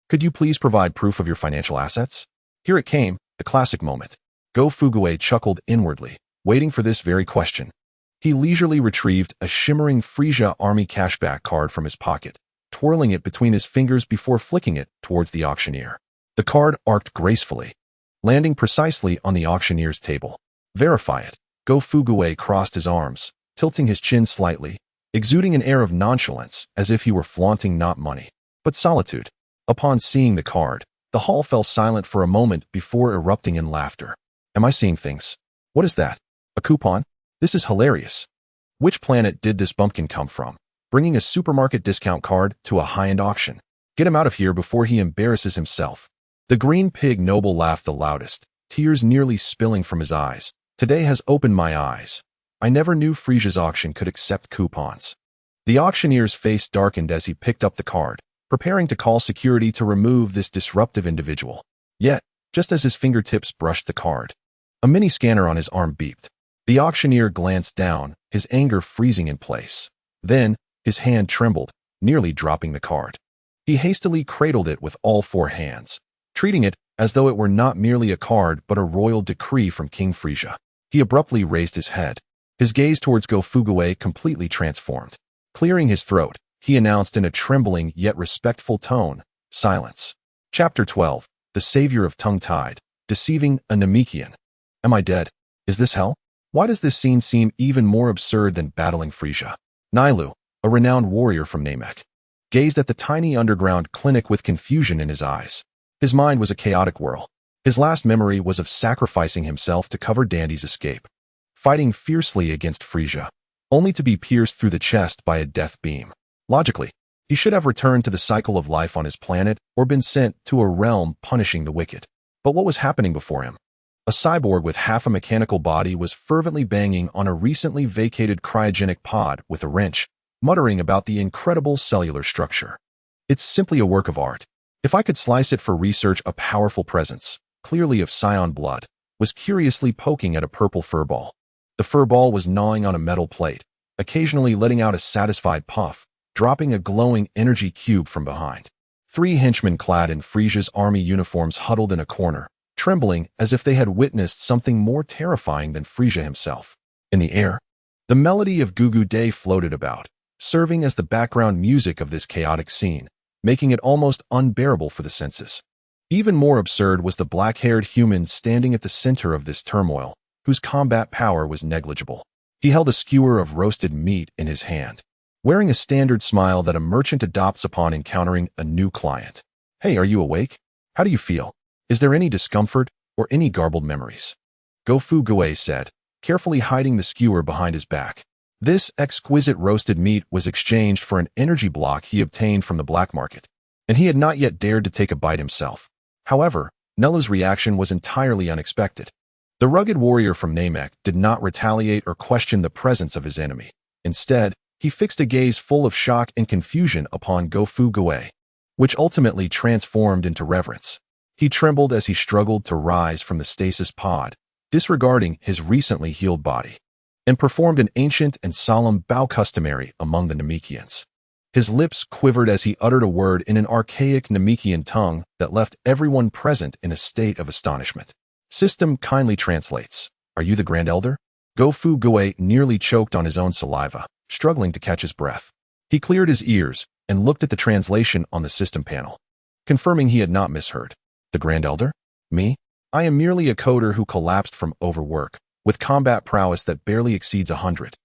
Speaker 1: Could you please provide proof of your financial assets?" Here it came, the classic moment. Go Fugue chuckled inwardly, waiting for this very question. He leisurely retrieved a shimmering Frisia Army cashback card from his pocket, twirling it between his fingers before flicking it towards the auctioneer. The card arced gracefully, landing precisely on the auctioneer's table. "Verify it." Go Fugue crossed his arms, tilting his chin slightly, exuding an air of nonchalance as if he were flaunting not money, but solitude. Upon seeing the card, the hall fell silent for a moment before erupting in laughter. "Am I seeing things? What is that? A coupon? This is hilarious. Which planet did this bumpkin come from? Bringing a supermarket discount card to a high-end auction. Get him out of here before he embarrasses himself." The green pig noble laughed the loudest, tears nearly spilling from his eyes. "Today has opened my eyes. I never knew Frisia's auction could accept coupons." The auctioneer's face darkened as he picked up the card, preparing to call security to remove this disruptive individual. Yet, just as his fingertips brushed the card, a mini scanner on his arm beeped. The auctioneer glanced down, his anger freezing in place. Then, his hand trembled, nearly dropping the card. He hastily cradled it with all four hands, treating it as though it were not merely a card but a royal decree from King Frisia. He abruptly raised his head, his gaze towards Go Fugue completely transformed. Clearing his throat, he announced in a trembling yet respectful tone, "Silence." Chapter 12. The Savior of Tongue-Tied, Deceiving a Namekian. Am I dead? Is this hell? Why does this scene seem even more absurd than battling Frisia? Nailu, a renowned warrior from Namek, gazed at the tiny underground clinic with confusion in his eyes. His mind was a chaotic whirl. His last memory was of sacrificing himself to cover Dandy's escape, fighting fiercely against Frisia, only to be pierced through the chest by a death beam. Logically, he should have returned to the cycle of life on his planet or been sent to a realm punishing the wicked. But what was happening before him? A cyborg with half a mechanical body was fervently banging on a recently vacated cryogenic pod with a wrench, muttering about the incredible cellular structure. "It's simply a work of art. If I could slice it for research." A powerful presence, clearly of Scion blood, was curiously poking at a purple furball. The furball was gnawing on a metal plate, occasionally letting out a satisfied puff, dropping a glowing energy cube from behind. Three henchmen clad in Frisia's army uniforms huddled in a corner, trembling as if they had witnessed something more terrifying than Frisia himself. In the air, the melody of Gugu Day floated about, serving as the background music of this chaotic scene, making it almost unbearable for the senses. Even more absurd was the black-haired human standing at the center of this turmoil, whose combat power was negligible. He held a skewer of roasted meat in his hand, wearing a standard smile that a merchant adopts upon encountering a new client. "Hey, are you awake? How do you feel? Is there any discomfort or any garbled memories?" Go Fugue said, carefully hiding the skewer behind his back. This exquisite roasted meat was exchanged for an energy block he obtained from the black market, and he had not yet dared to take a bite himself. However, Nella's reaction was entirely unexpected. The rugged warrior from Namek did not retaliate or question the presence of his enemy. Instead, he fixed a gaze full of shock and confusion upon Go Fugue. which ultimately transformed into reverence. He trembled as he struggled to rise from the stasis pod, disregarding his recently healed body, and performed an ancient and solemn bow customary among the Namekians. His lips quivered as he uttered a word in an archaic Namekian tongue that left everyone present in a state of astonishment. System kindly translates, "Are you the Grand Elder?" Gofu Gue nearly choked on his own saliva, struggling to catch his breath. He cleared his ears and looked at the translation on the system panel, confirming he had not misheard. The Grand Elder? Me? I am merely a coder who collapsed from overwork, with combat prowess that barely exceeds 100.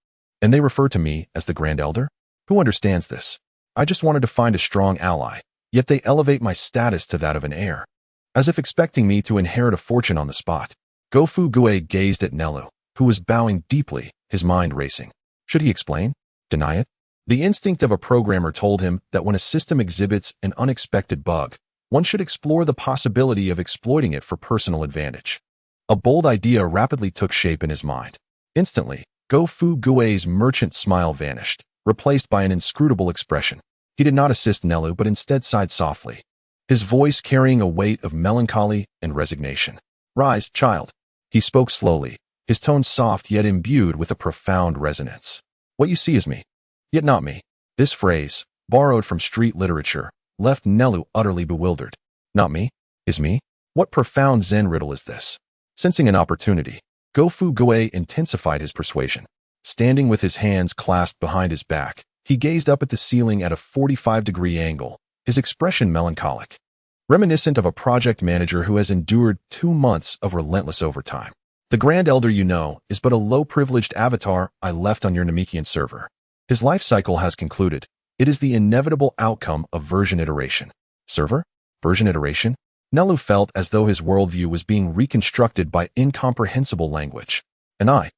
Speaker 1: And they refer to me as the Grand Elder? Who understands this? I just wanted to find a strong ally, yet they elevate my status to that of an heir, as if expecting me to inherit a fortune on the spot. Gofu Gue gazed at Nelu, who was bowing deeply, his mind racing. Should he explain? Deny it? The instinct of a programmer told him that when a system exhibits an unexpected bug, one should explore the possibility of exploiting it for personal advantage. A bold idea rapidly took shape in his mind. Instantly, Gofu Gue's merchant smile vanished, replaced by an inscrutable expression. He did not assist Nelu but instead sighed softly, his voice carrying a weight of melancholy and resignation. Rise, child. He spoke slowly, his tone soft yet imbued with a profound resonance. What you see is me, yet not me. This phrase, borrowed from street literature, left Nelu utterly bewildered. Not me? Is me? What profound Zen riddle is this? Sensing an opportunity, Gofu Gue intensified his persuasion. Standing with his hands clasped behind his back, he gazed up at the ceiling at a 45-degree angle, his expression melancholic, reminiscent of a project manager who has endured 2 months of relentless overtime. The Grand Elder you know is but a low-privileged avatar I left on your Namekian server. His life cycle has concluded. It is the inevitable outcome of version iteration. Server? Version iteration? Nelu felt as though his worldview was being reconstructed by incomprehensible language. And I?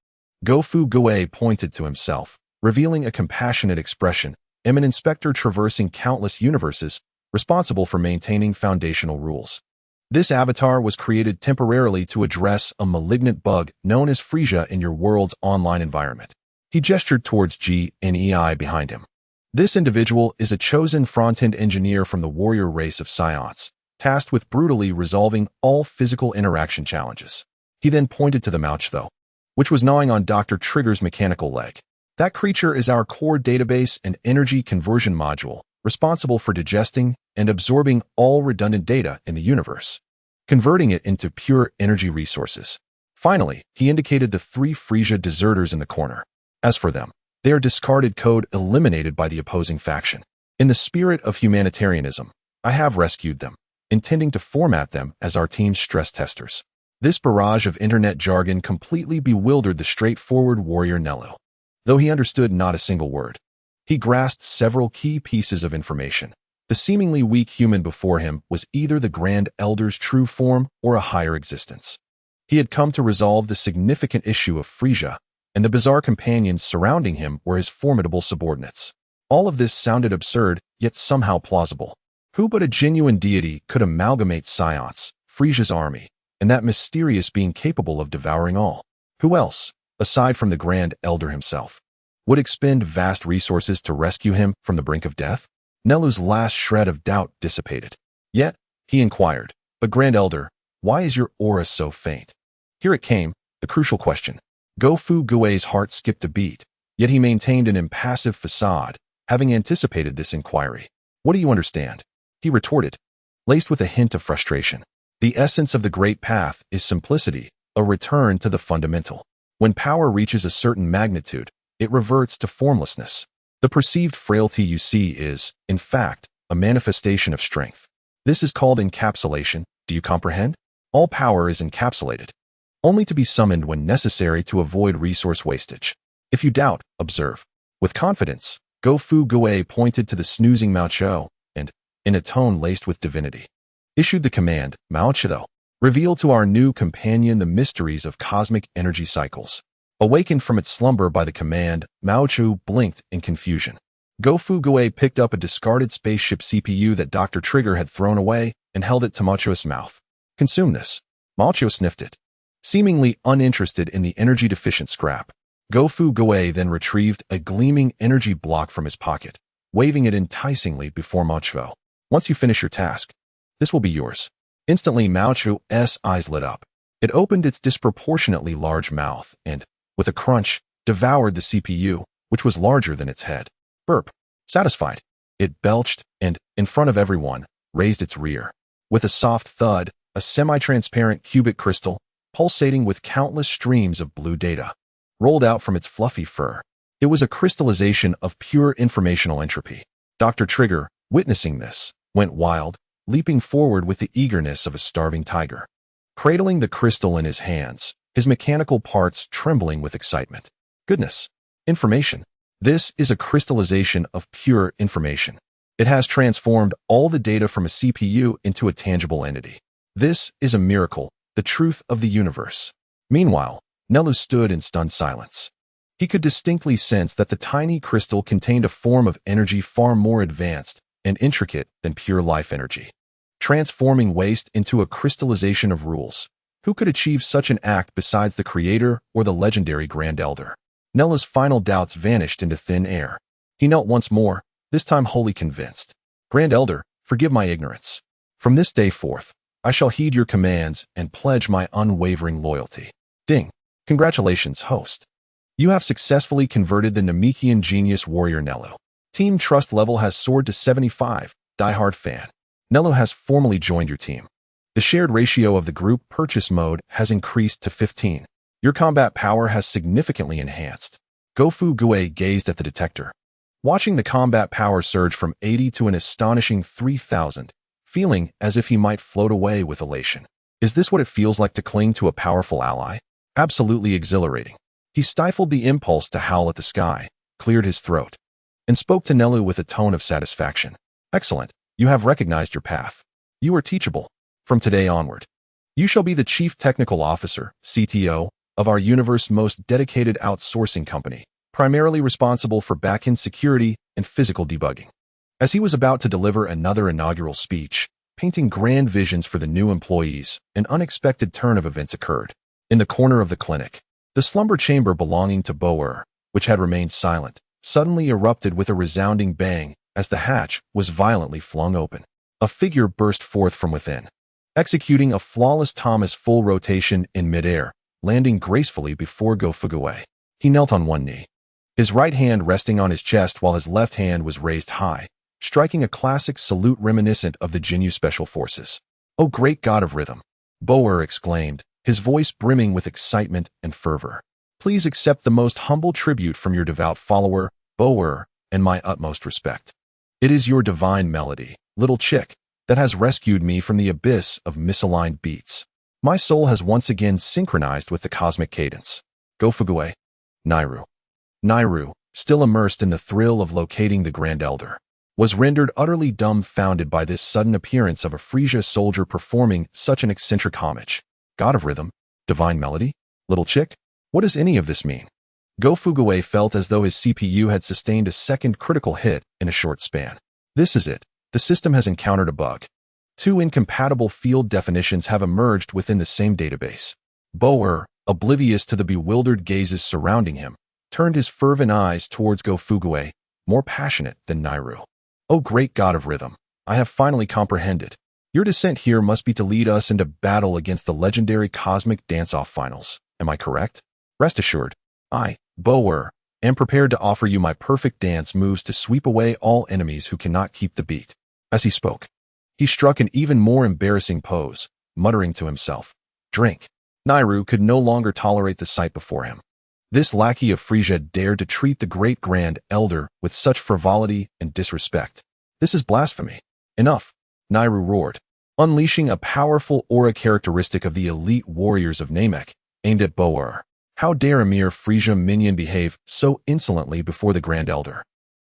Speaker 1: Gofu Gue pointed to himself, revealing a compassionate expression, am an inspector traversing countless universes, responsible for maintaining foundational rules. This avatar was created temporarily to address a malignant bug known as Frisia in your world's online environment. He gestured towards GNEI behind him. This individual is a chosen front-end engineer from the warrior race of Scions, tasked with brutally resolving all physical interaction challenges. He then pointed to the Mouchtho, which was gnawing on Dr. Trigger's mechanical leg. That creature is our core database and energy conversion module, responsible for digesting and absorbing all redundant data in the universe, converting it into pure energy resources. Finally, he indicated the 3 Frisia deserters in the corner. As for them, they are discarded code eliminated by the opposing faction. In the spirit of humanitarianism, I have rescued them, intending to format them as our team's stress testers. This barrage of internet jargon completely bewildered the straightforward warrior Nelu. Though he understood not a single word, he grasped several key pieces of information. The seemingly weak human before him was either the Grand Elder's true form or a higher existence. He had come to resolve the significant issue of Frisia, and the bizarre companions surrounding him were his formidable subordinates. All of this sounded absurd, yet somehow plausible. Who but a genuine deity could amalgamate Scions, Frisia's army, and that mysterious being capable of devouring all? Who else, aside from the Grand Elder himself, would expend vast resources to rescue him from the brink of death? Nelu's last shred of doubt dissipated. Yet, he inquired, but Grand Elder, why is your aura so faint? Here it came, the crucial question. Gofu Gue's heart skipped a beat, yet he maintained an impassive facade, having anticipated this inquiry. What do you understand? He retorted, laced with a hint of frustration. The essence of the Great Path is simplicity, a return to the fundamental. When power reaches a certain magnitude, it reverts to formlessness. The perceived frailty you see is, in fact, a manifestation of strength. This is called encapsulation. Do you comprehend? All power is encapsulated, only to be summoned when necessary to avoid resource wastage. If you doubt, observe. With confidence, Gofu Gue pointed to the snoozing Mao Chao and, in a tone laced with divinity, issued the command, Mao Chao, reveal to our new companion the mysteries of cosmic energy cycles. Awakened from its slumber by the command, Mao Chao blinked in confusion. Gofu Gue picked up a discarded spaceship CPU that Dr. Trigger had thrown away and held it to Mao Chao's mouth. Consume this. Mao Chao sniffed it, seemingly uninterested in the energy-deficient scrap. Gofu Gue then retrieved a gleaming energy block from his pocket, waving it enticingly before Mao Chao. Once you finish your task, this will be yours. Instantly, Mao Chu's eyes lit up. It opened its disproportionately large mouth and, with a crunch, devoured the CPU, which was larger than its head. Burp. Satisfied, it belched and, in front of everyone, raised its rear. With a soft thud, a semi-transparent cubic crystal, pulsating with countless streams of blue data, rolled out from its fluffy fur. It was a crystallization of pure informational entropy. Dr. Trigger, witnessing this, went wild, leaping forward with the eagerness of a starving tiger. Cradling the crystal in his hands, his mechanical parts trembling with excitement. Goodness! Information. This is a crystallization of pure information. It has transformed all the data from a CPU into a tangible entity. This is a miracle, the truth of the universe. Meanwhile, Nello stood in stunned silence. He could distinctly sense that the tiny crystal contained a form of energy far more advanced and intricate than pure life energy, transforming waste into a crystallization of rules. Who could achieve such an act besides the creator or the legendary Grand Elder? Nello's final doubts vanished into thin air. He knelt once more, this time wholly convinced. Grand Elder, forgive my ignorance. From this day forth, I shall heed your commands and pledge my unwavering loyalty. Ding. Congratulations, host. You have successfully converted the Namekian genius warrior Nello. Team trust level has soared to 75, diehard fan. Nello has formally joined your team. The shared ratio of the group purchase mode has increased to 15. Your combat power has significantly enhanced. Go-Fu-Gue gazed at the detector, watching the combat power surge from 80 to an astonishing 3,000, feeling as if he might float away with elation. Is this what it feels like to cling to a powerful ally? Absolutely exhilarating. He stifled the impulse to howl at the sky, cleared his throat, and spoke to Nello with a tone of satisfaction. Excellent. You have recognized your path. You are teachable. From today onward, you shall be the Chief Technical Officer, CTO, of our universe's most dedicated outsourcing company, primarily responsible for back-end security and physical debugging. As he was about to deliver another inaugural speech, painting grand visions for the new employees, an unexpected turn of events occurred. In the corner of the clinic, the slumber chamber belonging to Boer, which had remained silent, suddenly erupted with a resounding bang as the hatch was violently flung open. A figure burst forth from within, executing a flawless Thomas full rotation in midair, landing gracefully before Go-Fu-Gue. He knelt on one knee, his right hand resting on his chest while his left hand was raised high, striking a classic salute reminiscent of the Jinyu Special Forces. "O great god of rhythm!" Boer exclaimed, his voice brimming with excitement and fervor. "Please accept the most humble tribute from your devout follower, Boer, and my utmost respect. It is your divine melody, little chick, that has rescued me from the abyss of misaligned beats. My soul has once again synchronized with the cosmic cadence." Go-Fu-Gue. Nairu. Nairu, still immersed in the thrill of locating the Grand Elder, was rendered utterly dumbfounded by this sudden appearance of a Frisia soldier performing such an eccentric homage. God of rhythm? Divine melody? Little chick? What does any of this mean? Go-Fu-Gue felt as though his CPU had sustained a second critical hit in a short span. This is it. The system has encountered a bug. Two incompatible field definitions have emerged within the same database. Boer, oblivious to the bewildered gazes surrounding him, turned his fervent eyes towards Go-Fu-Gue, more passionate than Nairu. "O great god of rhythm, I have finally comprehended. Your descent here must be to lead us into battle against the legendary Cosmic Dance-Off Finals. Am I correct? Rest assured, I, Boer, am prepared to offer you my perfect dance moves to sweep away all enemies who cannot keep the beat." As he spoke, he struck an even more embarrassing pose, muttering to himself, "Drink." Nairu could no longer tolerate the sight before him. This lackey of Frisia dared to treat the great Grand Elder with such frivolity and disrespect. This is blasphemy. Enough, Nairu roared, unleashing a powerful aura characteristic of the elite warriors of Namek, aimed at Boer. How dare a mere Frisia minion behave so insolently before the Grand Elder?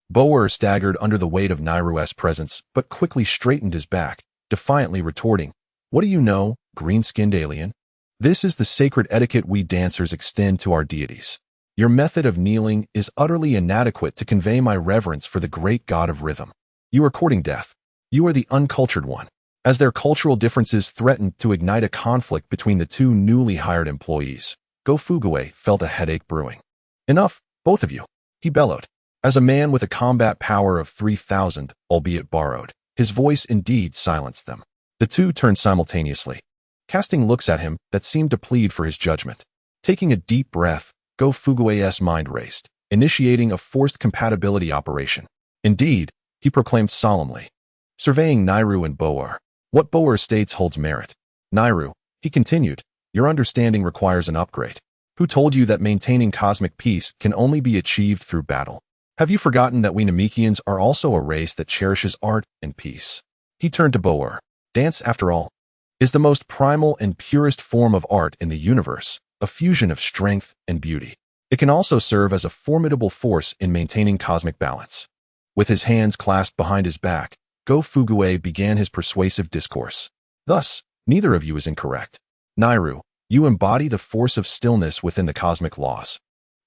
Speaker 1: Boer staggered under the weight of Nairu's presence, but quickly straightened his back, defiantly retorting, "What do you know, green-skinned alien? This is the sacred etiquette we dancers extend to our deities. Your method of kneeling is utterly inadequate to convey my reverence for the great god of rhythm. You are courting death. You are the uncultured one." As their cultural differences threatened to ignite a conflict between the two newly hired employees, Go-Fu-Gue felt a headache brewing. "Enough, both of you," he bellowed. As a man with a combat power of 3,000, albeit borrowed, His voice indeed silenced them. The two turned simultaneously, casting looks at him that seemed to plead for his judgment. Taking a deep breath, Go Fugue's mind raced, initiating a forced compatibility operation. Indeed, he proclaimed solemnly, surveying Nairu and Boer. What Boer states holds merit. Nairu, he continued, your understanding requires an upgrade. Who told you that maintaining cosmic peace can only be achieved through battle? Have you forgotten that we Namekians are also a race that cherishes art and peace? He turned to Boer. Dance, after all, is the most primal and purest form of art in the universe, a fusion of strength and beauty. It can also serve as a formidable force in maintaining cosmic balance. With his hands clasped behind his back, Go Fugue began his persuasive discourse. Thus, neither of you is incorrect. Nairu, you embody the force of stillness within the cosmic laws,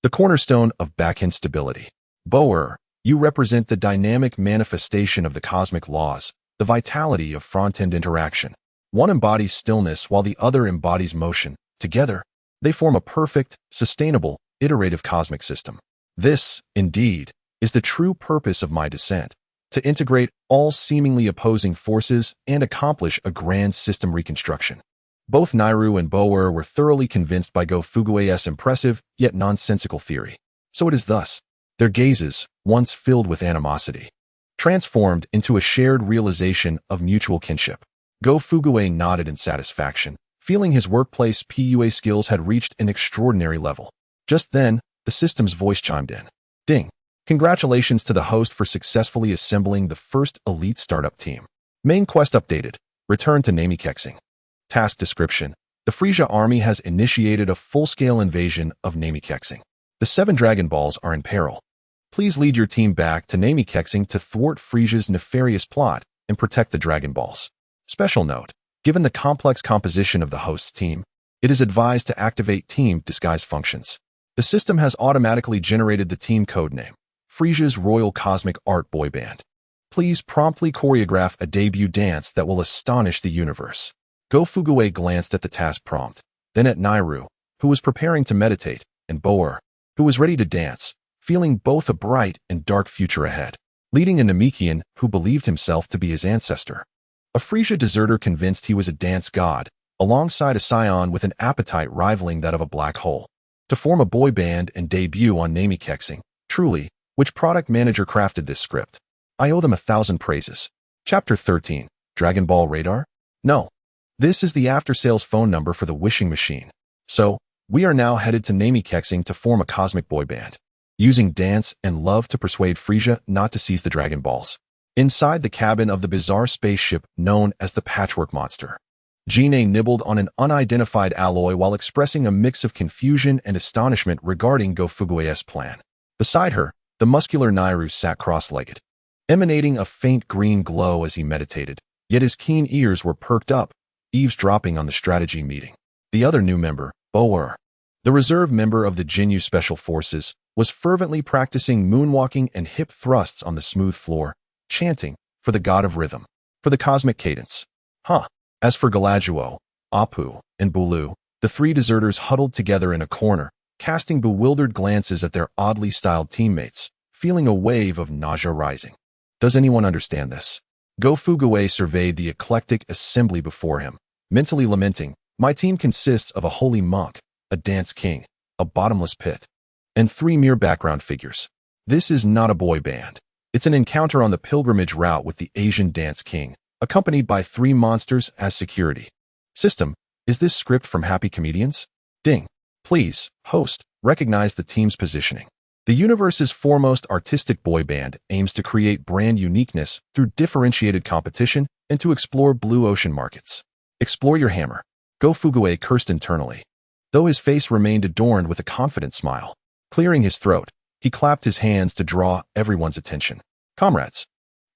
Speaker 1: the cornerstone of back-end stability. Boer, you represent the dynamic manifestation of the cosmic laws, the vitality of front-end interaction. One embodies stillness while the other embodies motion. Together, they form a perfect, sustainable, iterative cosmic system. This, indeed, is the true purpose of my descent, to integrate all seemingly opposing forces and accomplish a grand system reconstruction. Both Nairu and Boer were thoroughly convinced by Go Fugue's impressive yet nonsensical theory. So it is thus. Their gazes, once filled with animosity, transformed into a shared realization of mutual kinship. Go Fugue nodded in satisfaction, feeling his workplace PUA skills had reached an extraordinary level. Just then, the system's voice chimed in. Ding! Congratulations to the host for successfully assembling the first elite startup team. Main quest updated. Return to Namekexing. Task description. The Frisia army has initiated a full-scale invasion of Namekexing. The 7 Dragon Balls are in peril. Please lead your team back to Namekexing to thwart Frisia's nefarious plot and protect the Dragon Balls. Special note, given the complex composition of the host's team, it is advised to activate team disguise functions. The system has automatically generated the team codename, Frisia's Royal Cosmic Art Boy Band. Please promptly choreograph a debut dance that will astonish the universe. Go Fugue glanced at the task prompt, then at Nairu, who was preparing to meditate, and Boer, who was ready to dance, feeling both a bright and dark future ahead, leading a Namekian who believed himself to be his ancestor. A Frisia deserter convinced he was a dance god, alongside a scion with an appetite rivaling that of a black hole. To form a boy band and debut on Namekexing, truly, which product manager crafted this script? I owe them 1,000 praises. Chapter 13, Dragon Ball Radar? No. This is the after-sales phone number for the wishing machine. So, we are now headed to Namekexing to form a cosmic boy band, using dance and love to persuade Frisia not to seize the Dragon Balls. Inside the cabin of the bizarre spaceship known as the Patchwork Monster, Gine nibbled on an unidentified alloy while expressing a mix of confusion and astonishment regarding Go Fugue's plan. Beside her, the muscular Nairu sat cross-legged, emanating a faint green glow as he meditated, yet his keen ears were perked up, eavesdropping on the strategy meeting. The other new member, Boer, the reserve member of the Jinyu Special Forces, was fervently practicing moonwalking and hip thrusts on the smooth floor, chanting, for the god of rhythm, for the cosmic cadence. As for Galajuo, Apu, and Bulu, the 3 deserters huddled together in a corner, casting bewildered glances at their oddly styled teammates, feeling a wave of nausea rising. Does anyone understand this? Go Fugue surveyed the eclectic assembly before him, mentally lamenting, my team consists of a holy monk, a dance king, a bottomless pit, and 3 mere background figures. This is not a boy band. It's an encounter on the pilgrimage route with the Asian dance king, accompanied by 3 monsters as security. System, is this script from Happy Comedians? Ding. Please, host, recognize the team's positioning. The universe's foremost artistic boy band aims to create brand uniqueness through differentiated competition and to explore blue ocean markets. Explore your hammer. Go Fugue cursed internally, though his face remained adorned with a confident smile. Clearing his throat, he clapped his hands to draw everyone's attention. Comrades,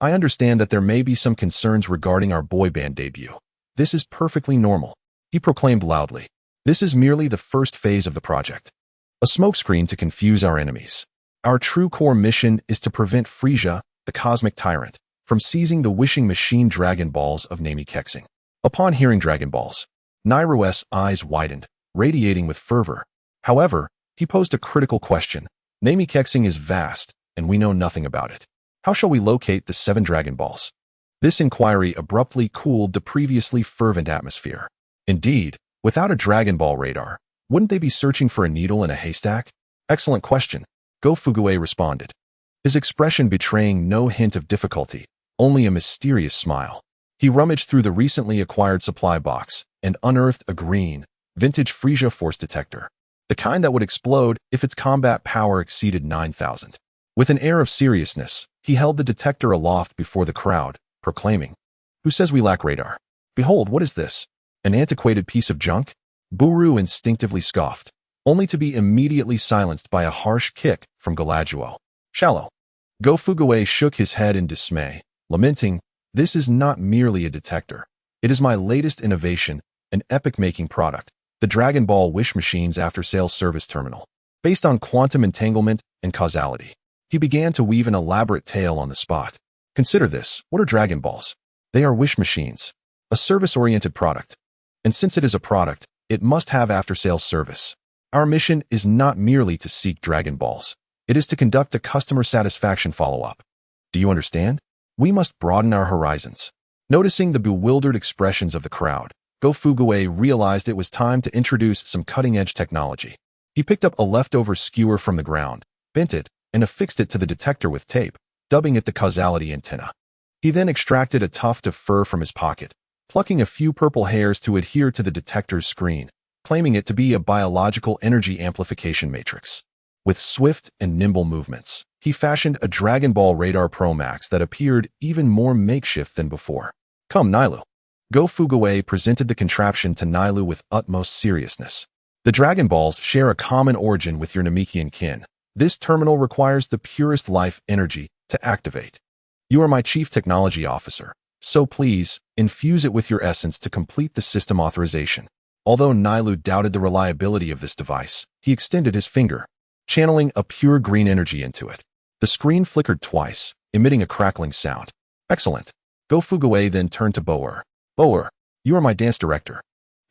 Speaker 1: I understand that there may be some concerns regarding our boy band debut. This is perfectly normal, he proclaimed loudly. This is merely the first phase of the project, a smokescreen to confuse our enemies. Our true core mission is to prevent Frisia, the cosmic tyrant, from seizing the wishing machine Dragon Balls of Namekexing. Upon hearing Dragon Balls, Nairu's eyes widened, radiating with fervor. However, he posed a critical question. Namekexing is vast, and we know nothing about it. How shall we locate the 7 Dragon Balls? This inquiry abruptly cooled the previously fervent atmosphere. Indeed, without a Dragon Ball radar, wouldn't they be searching for a needle in a haystack? Excellent question, Go Fuguei responded, his expression betraying no hint of difficulty, only a mysterious smile. He rummaged through the recently acquired supply box and unearthed a green, vintage Frisia Force detector, the kind that would explode if its combat power exceeded 9,000. With an air of seriousness, he held the detector aloft before the crowd, proclaiming, "Who says we lack radar? Behold, what is this? An antiquated piece of junk?" Buru instinctively scoffed, only to be immediately silenced by a harsh kick from Galaduo. Shallow. Go Fuguei shook his head in dismay, lamenting, "This is not merely a detector. It is my latest innovation, an epic-making product, the Dragon Ball Wish Machine's after-sales service terminal. Based on quantum entanglement and causality." He began to weave an elaborate tale on the spot. Consider this. What are Dragon Balls? They are wish machines, a service-oriented product. And since it is a product, it must have after-sales service. Our mission is not merely to seek Dragon Balls. It is to conduct a customer satisfaction follow-up. Do you understand? We must broaden our horizons. Noticing the bewildered expressions of the crowd, Go Fuguei realized it was time to introduce some cutting-edge technology. He picked up a leftover skewer from the ground, bent it, and affixed it to the detector with tape, dubbing it the causality antenna. He then extracted a tuft of fur from his pocket, plucking a few purple hairs to adhere to the detector's screen, claiming it to be a biological energy amplification matrix. With swift and nimble movements, he fashioned a Dragon Ball Radar Pro Max that appeared even more makeshift than before. "Come, Nilou." Go Fuguei presented the contraption to Nilou with utmost seriousness. "The Dragon Balls share a common origin with your Namekian kin. This terminal requires the purest life energy to activate. You are my chief technology officer, so please infuse it with your essence to complete the system authorization." Although Nilou doubted the reliability of this device, he extended his finger, channeling a pure green energy into it. The screen flickered twice, emitting a crackling sound. "Excellent." Go Fuguei then turned to Boer. "Boer, you are my dance director.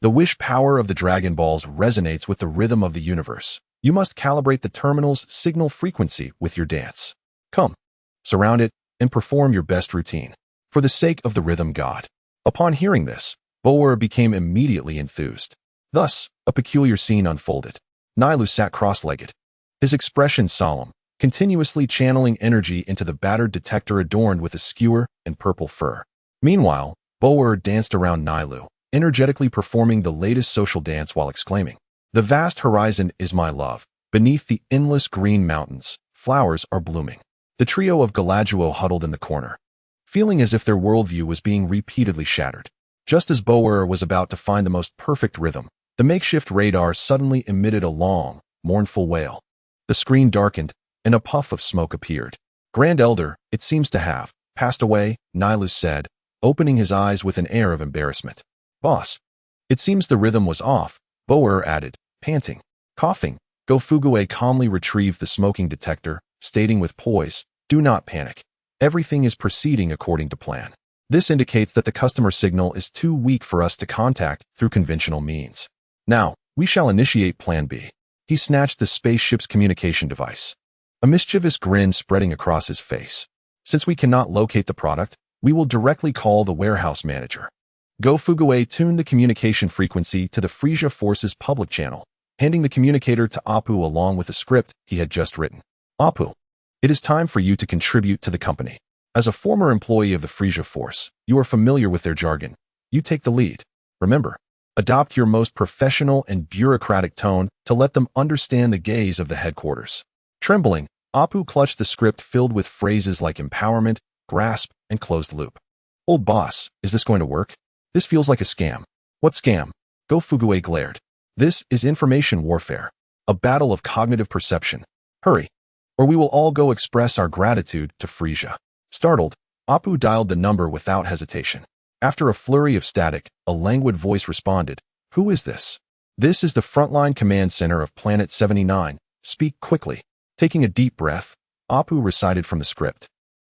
Speaker 1: The wish power of the Dragon Balls resonates with the rhythm of the universe. You must calibrate the terminal's signal frequency with your dance. Come, surround it, and perform your best routine. For the sake of the rhythm god." Upon hearing this, Boer became immediately enthused. Thus, a peculiar scene unfolded. Nilou sat cross-legged, his expression solemn, continuously channeling energy into the battered detector adorned with a skewer and purple fur. Meanwhile, Boer danced around Nilou, energetically performing the latest social dance while exclaiming, "The vast horizon is my love. Beneath the endless green mountains, flowers are blooming." The trio of Galaduo huddled in the corner, feeling as if their worldview was being repeatedly shattered. Just as Boer was about to find the most perfect rhythm, the makeshift radar suddenly emitted a long, mournful wail. The screen darkened, and a puff of smoke appeared. "Grand Elder, it seems to have passed away," Nilou said, opening his eyes with an air of embarrassment. "Boss, it seems the rhythm was off," Boer added, panting. Coughing, Go Fuguei calmly retrieved the smoking detector, stating with poise, "Do not panic. Everything is proceeding according to plan. This indicates that the customer signal is too weak for us to contact through conventional means. Now, we shall initiate Plan B." He snatched the spaceship's communication device, a mischievous grin spreading across his face. "Since we cannot locate the product, we will directly call the warehouse manager." Go Fuguei tuned the communication frequency to the Frisia Force's public channel, handing the communicator to Apu along with the script he had just written. "Apu, it is time for you to contribute to the company. As a former employee of the Frisia Force, you are familiar with their jargon. You take the lead. Remember, adopt your most professional and bureaucratic tone to let them understand the gaze of the headquarters." Trembling, Apu clutched the script filled with phrases like empowerment, grasp, and closed loop. "Old boss, is this going to work? This feels like a scam." "What scam?" Go Fuguei glared. "This is information warfare, a battle of cognitive perception. Hurry, or we will all go express our gratitude to Frisia." Startled, Apu dialed the number without hesitation. After a flurry of static, a languid voice responded, "Who is this?" "This is the frontline command center of Planet 79. Speak quickly." Taking a deep breath, Apu recited from the script,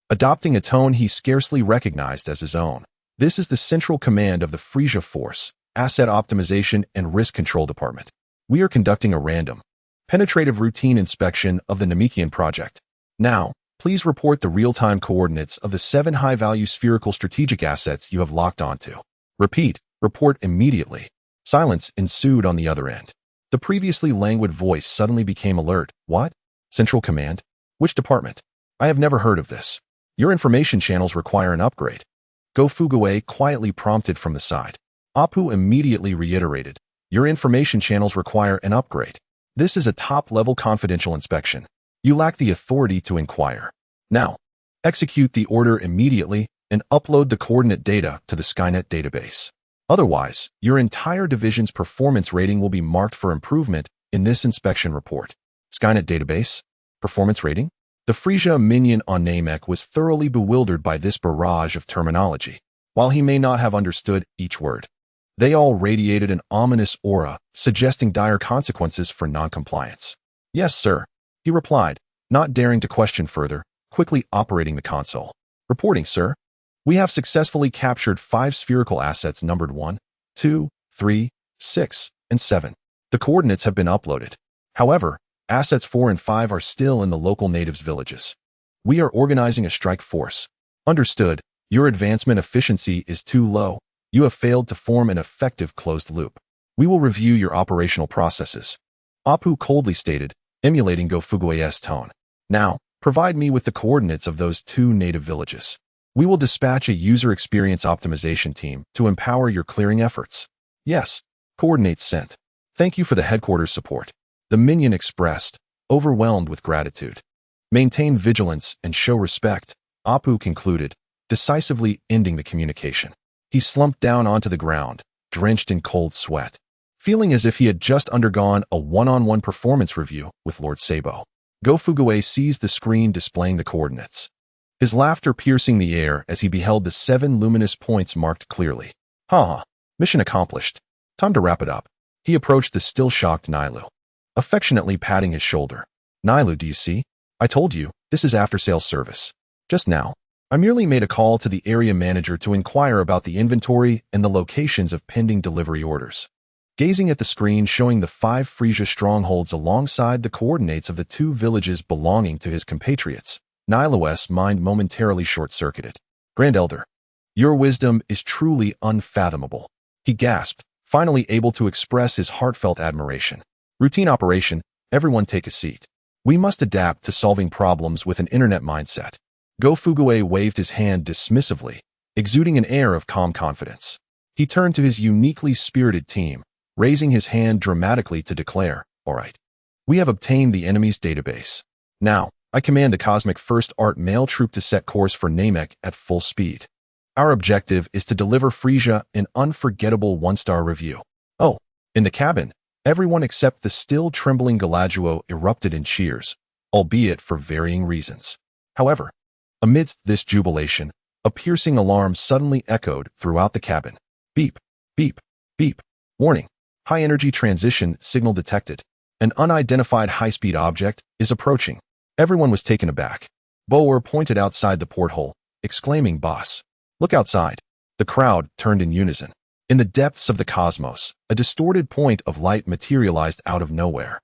Speaker 1: adopting a tone he scarcely recognized as his own. "This is the Central Command of the Frisia Force, Asset Optimization and Risk Control Department. We are conducting a random, penetrative routine inspection of the Namekian project. Now, Please report the real-time coordinates of the 7 high-value spherical strategic assets you have locked onto. Repeat, report immediately. Silence ensued on the other end. The previously languid voice suddenly became alert. What? Central Command? Which department? I have never heard of this. Your information channels require an upgrade. Go Fuguei quietly prompted from the side. Apu immediately reiterated. Your information channels require an upgrade. This is a top-level confidential inspection. You lack the authority to inquire. Now, execute the order immediately and upload the coordinate data to the Skynet database. Otherwise, your entire division's performance rating will be marked for improvement in this inspection report. Skynet database? Performance rating? The Frisia minion on Namek was thoroughly bewildered by this barrage of terminology. While he may not have understood each word, they all radiated an ominous aura, suggesting dire consequences for noncompliance. Yes, sir, he replied, not daring to question further, quickly operating the console. Reporting, sir. We have successfully captured 5 spherical assets numbered 1, 2, 3, 6, and 7. The coordinates have been uploaded. However, assets 4 and 5 are still in the local natives' villages. We are organizing a strike force. Understood. Your advancement efficiency is too low. You have failed to form an effective closed loop. We will review your operational processes. Apu coldly stated, emulating Go Fuguei's tone. Now, provide me with the coordinates of those 2 native villages. We will dispatch a user experience optimization team to empower your clearing efforts. Yes, coordinates sent. Thank you for the headquarters support. The minion expressed, overwhelmed with gratitude. Maintain vigilance and show respect, Apu concluded, decisively ending the communication. He slumped down onto the ground, drenched in cold sweat, feeling as if he had just undergone a one-on-one performance review with Lord Sabo. Go Fuguei seized the screen displaying the coordinates. His laughter piercing the air as he beheld the 7 luminous points marked clearly. Ha! Mission accomplished. Time to wrap it up. He approached the still-shocked Nilu, affectionately patting his shoulder. Nilu, do you see? I told you, this is after-sales service. Just now, I merely made a call to the area manager to inquire about the inventory and the locations of pending delivery orders. Gazing at the screen showing the 5 Frisia strongholds alongside the coordinates of the 2 villages belonging to his compatriots, Nilu's mind momentarily short-circuited. Grand Elder, your wisdom is truly unfathomable. He gasped, finally able to express his heartfelt admiration. Routine operation, everyone take a seat. We must adapt to solving problems with an internet mindset. Go Fuguei waved his hand dismissively, exuding an air of calm confidence. He turned to his uniquely spirited team, raising his hand dramatically to declare, all right, we have obtained the enemy's database. Now, I command the Cosmic First Art Mail Troop to set course for Namek at full speed. Our objective is to deliver Frisia an unforgettable 1-star review. Oh, in the cabin, everyone except the still trembling Galaduo erupted in cheers, albeit for varying reasons. However, amidst this jubilation, a piercing alarm suddenly echoed throughout the cabin. Beep, beep, beep. Warning, high-energy transition signal detected. An unidentified high-speed object is approaching. Everyone was taken aback. Boer pointed outside the porthole, exclaiming, Boss, look outside. The crowd turned in unison. In the depths of the cosmos, a distorted point of light materialized out of nowhere,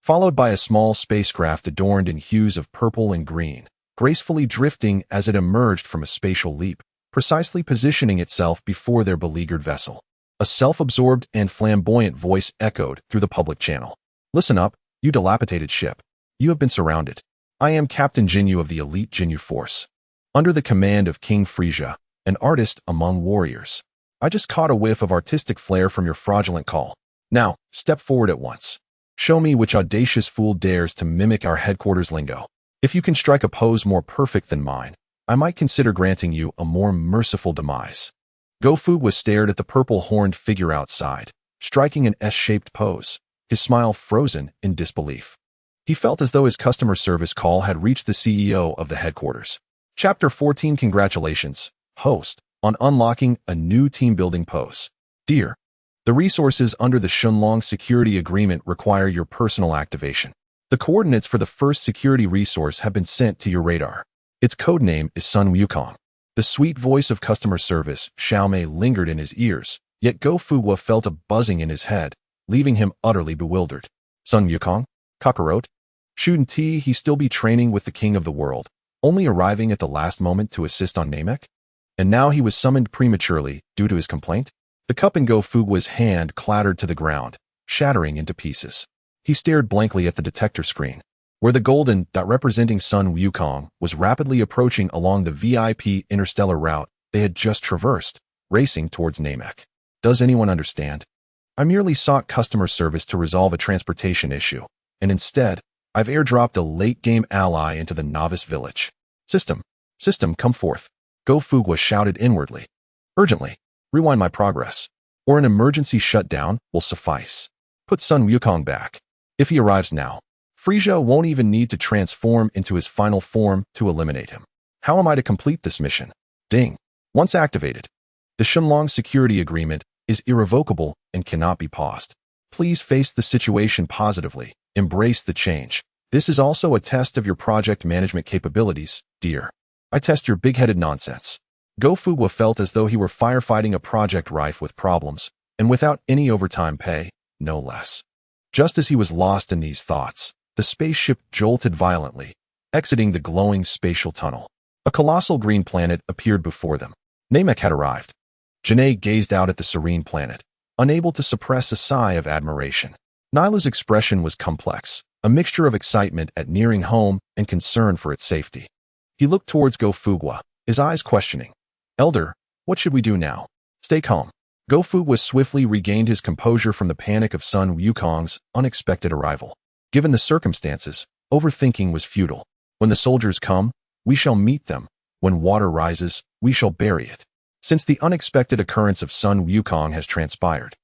Speaker 1: followed by a small spacecraft adorned in hues of purple and green, gracefully drifting as it emerged from a spatial leap, precisely positioning itself before their beleaguered vessel. A self-absorbed and flamboyant voice echoed through the public channel. Listen up, you dilapidated ship. You have been surrounded. I am Captain Jinyu of the elite Jinyu force, under the command of King Frisia, an artist among warriors. I just caught a whiff of artistic flair from your fraudulent call. Now, step forward at once. Show me which audacious fool dares to mimic our headquarters lingo. If you can strike a pose more perfect than mine, I might consider granting you a more merciful demise. Go Fuguei stared at the purple-horned figure outside, striking an S-shaped pose, his smile frozen in disbelief. He felt as though his customer service call had reached the CEO of the headquarters. Chapter 14 Congratulations, host, on unlocking a new team-building pose. Dear, the resources under the Shunlong security agreement require your personal activation. The coordinates for the first security resource have been sent to your radar. Its codename is Sun Wukong. The sweet voice of customer service, Xiaomei, lingered in his ears, yet Go Fuguei felt a buzzing in his head, leaving him utterly bewildered. Sun Wukong? Kakarot? Shouldn't he still be training with the king of the world? only arriving at the last moment to assist on Namek? And now he was summoned prematurely due to his complaint? The cup in Go-Fugua's hand clattered to the ground, shattering into pieces. He stared blankly at the detector screen, where the golden dot representing Sun Wukong was rapidly approaching along the VIP interstellar route they had just traversed, racing towards Namek. Does anyone understand? I merely sought customer service to resolve a transportation issue, and instead, I've airdropped a late-game ally into the novice village. System, come forth. Go-Fugua shouted inwardly. Urgently, rewind my progress, or an emergency shutdown will suffice. Put Sun Wukong back. If he arrives now, Frisia won't even need to transform into his final form to eliminate him. How am I to complete this mission? Ding. Once activated, the Shenlong security agreement is irrevocable and cannot be paused. Please face the situation positively. Embrace the change. This is also a test of your project management capabilities, dear. I test your big-headed nonsense. Go-Fugua felt as though he were firefighting a project rife with problems, and without any overtime pay, no less. Just as he was lost in these thoughts, the spaceship jolted violently, exiting the glowing spatial tunnel. A colossal green planet appeared before them. Namek had arrived. Janae gazed out at the serene planet, unable to suppress a sigh of admiration. Nyla's expression was complex, a mixture of excitement at nearing home and concern for its safety. He looked towards Go-Fugua, his eyes questioning. Elder, what should we do now? Stay calm. Go-Fugua swiftly regained his composure from the panic of Sun Wukong's unexpected arrival. Given the circumstances, overthinking was futile. When the soldiers come, we shall meet them. When water rises, we shall bury it. Since the unexpected occurrence of Sun Wukong has transpired,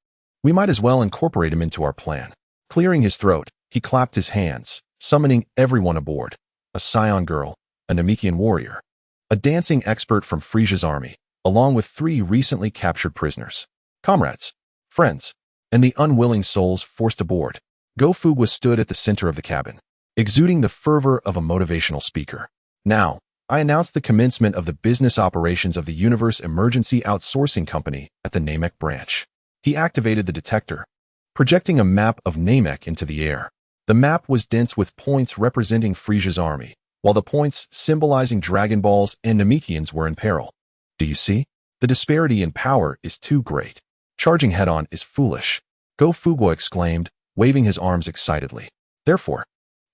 Speaker 1: we might as well incorporate him into our plan. Clearing his throat, he clapped his hands, summoning everyone aboard. A Scion girl, a Namekian warrior, a dancing expert from Frisia's army, along with 3 recently captured prisoners. Comrades, friends, and the unwilling souls forced aboard. Go-Fugua stood at the center of the cabin, exuding the fervor of a motivational speaker. Now, I announce the commencement of the business operations of the Universe Emergency Outsourcing Company at the Namek branch. He activated the detector, projecting a map of Namek into the air. The map was dense with points representing Frisia's army, while the points symbolizing Dragon Balls and Namekians were in peril. Do you see? The disparity in power is too great. Charging head-on is foolish, Go-Fugua exclaimed, waving his arms excitedly. Therefore,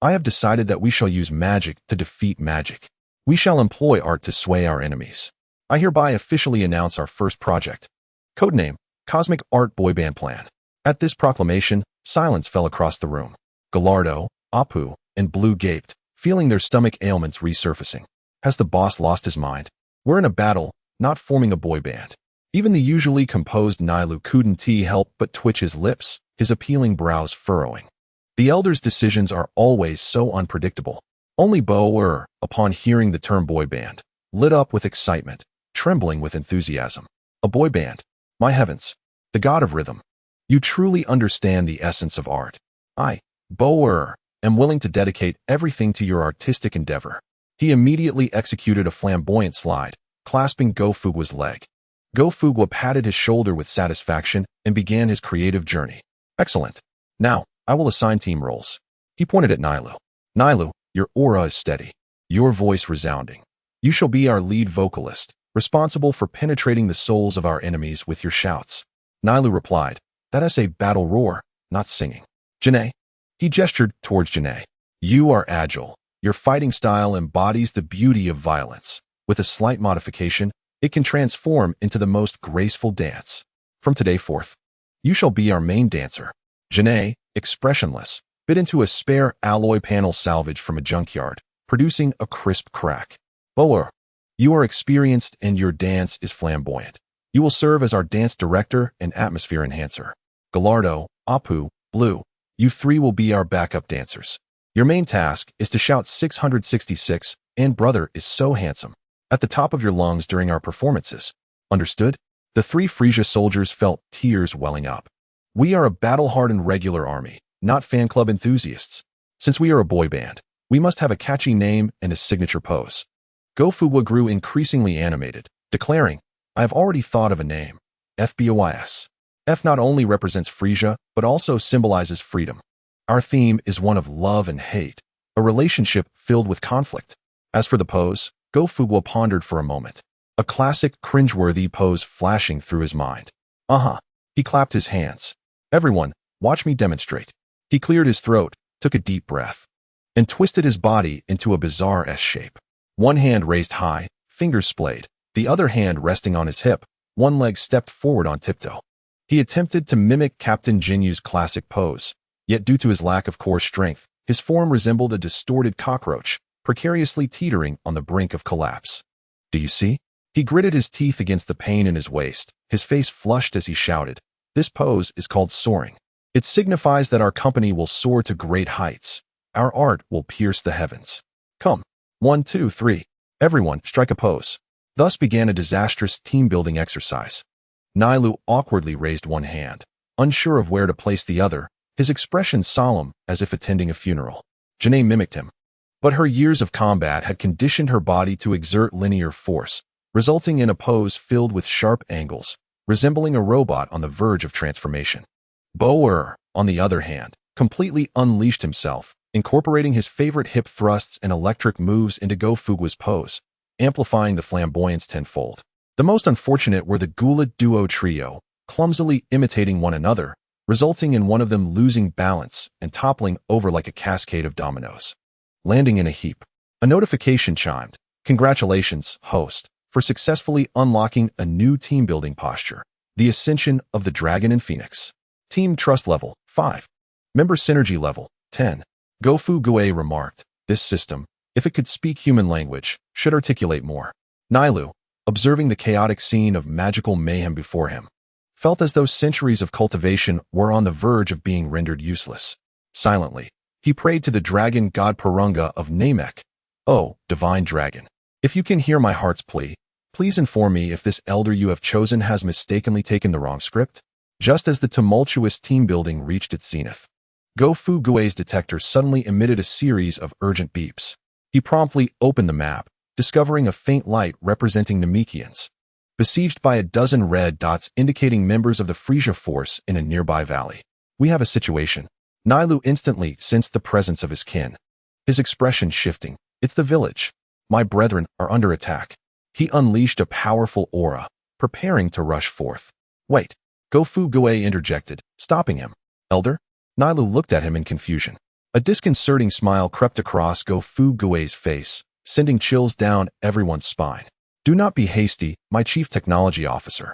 Speaker 1: I have decided that we shall use magic to defeat magic. We shall employ art to sway our enemies. I hereby officially announce our first project. Codename, Cosmic Art Boyband Plan. At this proclamation, silence fell across the room. Gallardo, Apu, and Blue gaped, feeling their stomach ailments resurfacing. Has the boss lost his mind? We're in a battle, not forming a boy band. Even the usually composed Nylu couldn't help but twitch his lips, his appealing brows furrowing. The elder's decisions are always so unpredictable. Only Bo, upon hearing the term boy band, lit up with excitement, trembling with enthusiasm. A boy band? My heavens, the god of rhythm. You truly understand the essence of art. I, Bo, am willing to dedicate everything to your artistic endeavor. He immediately executed a flamboyant slide, clasping Go-Fugua's leg. Go-Fugua patted his shoulder with satisfaction and began his creative journey. Excellent. Now, I will assign team roles. He pointed at Nylu. Nylu, your aura is steady, your voice resounding. You shall be our lead vocalist, responsible for penetrating the souls of our enemies with your shouts. Nylu replied, that is a battle roar, not singing. Janae. He gestured towards Janae. You are agile. Your fighting style embodies the beauty of violence. With a slight modification, it can transform into the most graceful dance. From today forth, you shall be our main dancer. Janae, expressionless, bit into a spare alloy panel salvaged from a junkyard, producing a crisp crack. Boer, you are experienced and your dance is flamboyant. You will serve as our dance director and atmosphere enhancer. Gallardo, Apu, Blue, you 3 will be our backup dancers. Your main task is to shout 666 and brother is so handsome at the top of your lungs during our performances. Understood? The 3 Frisia soldiers felt tears welling up. We are a battle-hardened regular army, not fan club enthusiasts. Since we are a boy band, we must have a catchy name and a signature pose. Go-Fugua grew increasingly animated, declaring, I have already thought of a name. FBOYS. F not only represents Frisia, but also symbolizes freedom. Our theme is one of love and hate, a relationship filled with conflict. As for the pose, Go Fugwa pondered for a moment. A classic, cringeworthy pose flashing through his mind. He clapped his hands. Everyone, watch me demonstrate. He cleared his throat, took a deep breath, and twisted his body into a bizarre S shape. One hand raised high, fingers splayed, the other hand resting on his hip, one leg stepped forward on tiptoe. He attempted to mimic Captain Jinyu's classic pose, yet due to his lack of core strength, his form resembled a distorted cockroach, precariously teetering on the brink of collapse. Do you see? He gritted his teeth against the pain in his waist, his face flushed as he shouted. This pose is called soaring. It signifies that our company will soar to great heights. Our art will pierce the heavens. Come. 1, 2, 3. Everyone, strike a pose. Thus began a disastrous team-building exercise. Nailu awkwardly raised one hand, unsure of where to place the other, his expression solemn as if attending a funeral. Janae mimicked him. But her years of combat had conditioned her body to exert linear force, resulting in a pose filled with sharp angles, resembling a robot on the verge of transformation. Bo-er, on the other hand, completely unleashed himself, incorporating his favorite hip thrusts and electric moves into Go Fugwa's pose, amplifying the flamboyance tenfold. The most unfortunate were the Gula duo trio, clumsily imitating one another, resulting in one of them losing balance and toppling over like a cascade of dominoes. Landing in a heap. A notification chimed. Congratulations, host, for successfully unlocking a new team-building posture. The Ascension of the Dragon and Phoenix. Team Trust Level, 5. Member Synergy Level, 10. Go Fugwa remarked, this system, if it could speak human language, should articulate more. Nailu, observing the chaotic scene of magical mayhem before him, felt as though centuries of cultivation were on the verge of being rendered useless. Silently, he prayed to the dragon god Purunga of Namek. Oh, divine dragon, if you can hear my heart's plea, please inform me if this elder you have chosen has mistakenly taken the wrong script. Just as the tumultuous team-building reached its zenith, Go Fugwa's detector suddenly emitted a series of urgent beeps. He promptly opened the map, discovering a faint light representing Namekians, besieged by a dozen red dots indicating members of the Frisia force in a nearby valley. We have a situation. Nailu instantly sensed the presence of his kin, his expression shifting. It's the village. My brethren are under attack. He unleashed a powerful aura, preparing to rush forth. Wait. Go Fugwa interjected, stopping him. Elder? Nailu looked at him in confusion. A disconcerting smile crept across Go Fugwa's face, sending chills down everyone's spine. Do not be hasty, my chief technology officer.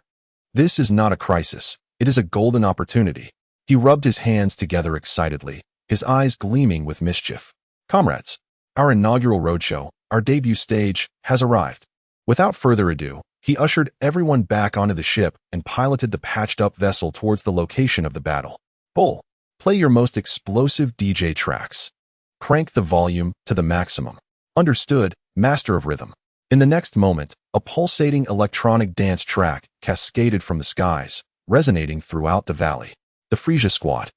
Speaker 1: This is not a crisis. It is a golden opportunity. He rubbed his hands together excitedly, his eyes gleaming with mischief. Comrades, our inaugural roadshow, our debut stage, has arrived. Without further ado, he ushered everyone back onto the ship and piloted the patched-up vessel towards the location of the battle. Bull, play your most explosive DJ tracks. Crank the volume to the maximum. Understood, Master of Rhythm. In the next moment, a pulsating electronic dance track cascaded from the skies, resonating throughout the valley. The Frisia squad,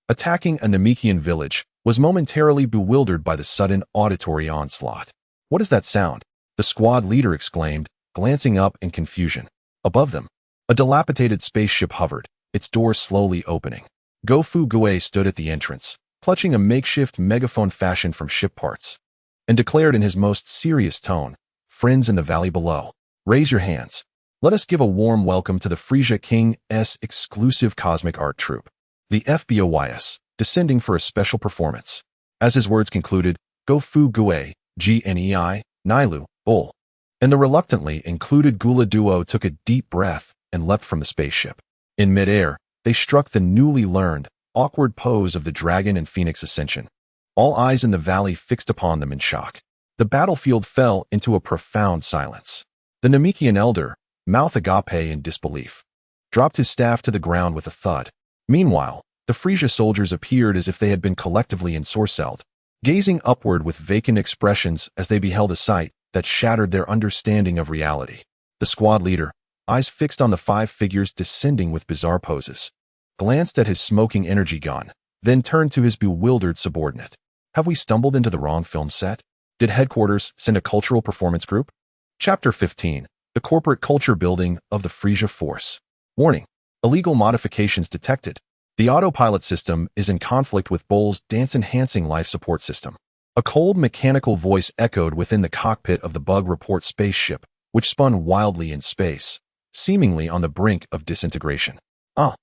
Speaker 1: attacking a Namekian village, was momentarily bewildered by the sudden auditory onslaught. What is that sound? The squad leader exclaimed, glancing up in confusion. Above them, a dilapidated spaceship hovered, its doors slowly opening. Go Fugwa stood at the entrance, clutching a makeshift megaphone fashioned from ship parts, and declared in his most serious tone, Friends in the valley below, raise your hands. Let us give a warm welcome to the Frisia King's exclusive cosmic art troupe, the FBOYS, descending for a special performance. As his words concluded, Go Fugwa, GNEI, Nailu, Bull, and the reluctantly included Gula duo took a deep breath and leapt from the spaceship. In midair, they struck the newly learned, awkward pose of the Dragon and Phoenix Ascension. All eyes in the valley fixed upon them in shock. The battlefield fell into a profound silence. The Namekian elder, mouth agape in disbelief, dropped his staff to the ground with a thud. Meanwhile, the Frisia soldiers appeared as if they had been collectively ensorcelled, gazing upward with vacant expressions as they beheld a sight that shattered their understanding of reality. The squad leader, eyes fixed on the 5 figures descending with bizarre poses, glanced at his smoking energy gun, then turned to his bewildered subordinate. Have we stumbled into the wrong film set? Did headquarters send a cultural performance group? Chapter 15. The Corporate Culture Building of the Frisia Force. Warning. Illegal modifications detected. The autopilot system is in conflict with Bull's dance-enhancing life support system. A cold mechanical voice echoed within the cockpit of the bug report spaceship, which spun wildly in space, seemingly on the brink of disintegration. Ah,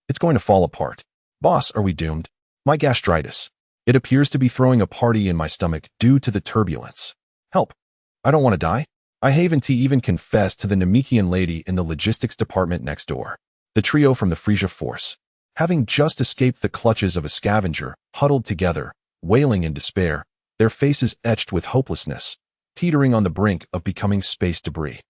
Speaker 1: it's going to fall apart. Boss, are we doomed? My gastritis. It appears to be throwing a party in my stomach due to the turbulence. Help. I don't want to die. I haven't even confessed to the Namekian lady in the logistics department next door. The trio from the Frisia force, having just escaped the clutches of a scavenger, huddled together, wailing in despair, their faces etched with hopelessness, teetering on the brink of becoming space debris.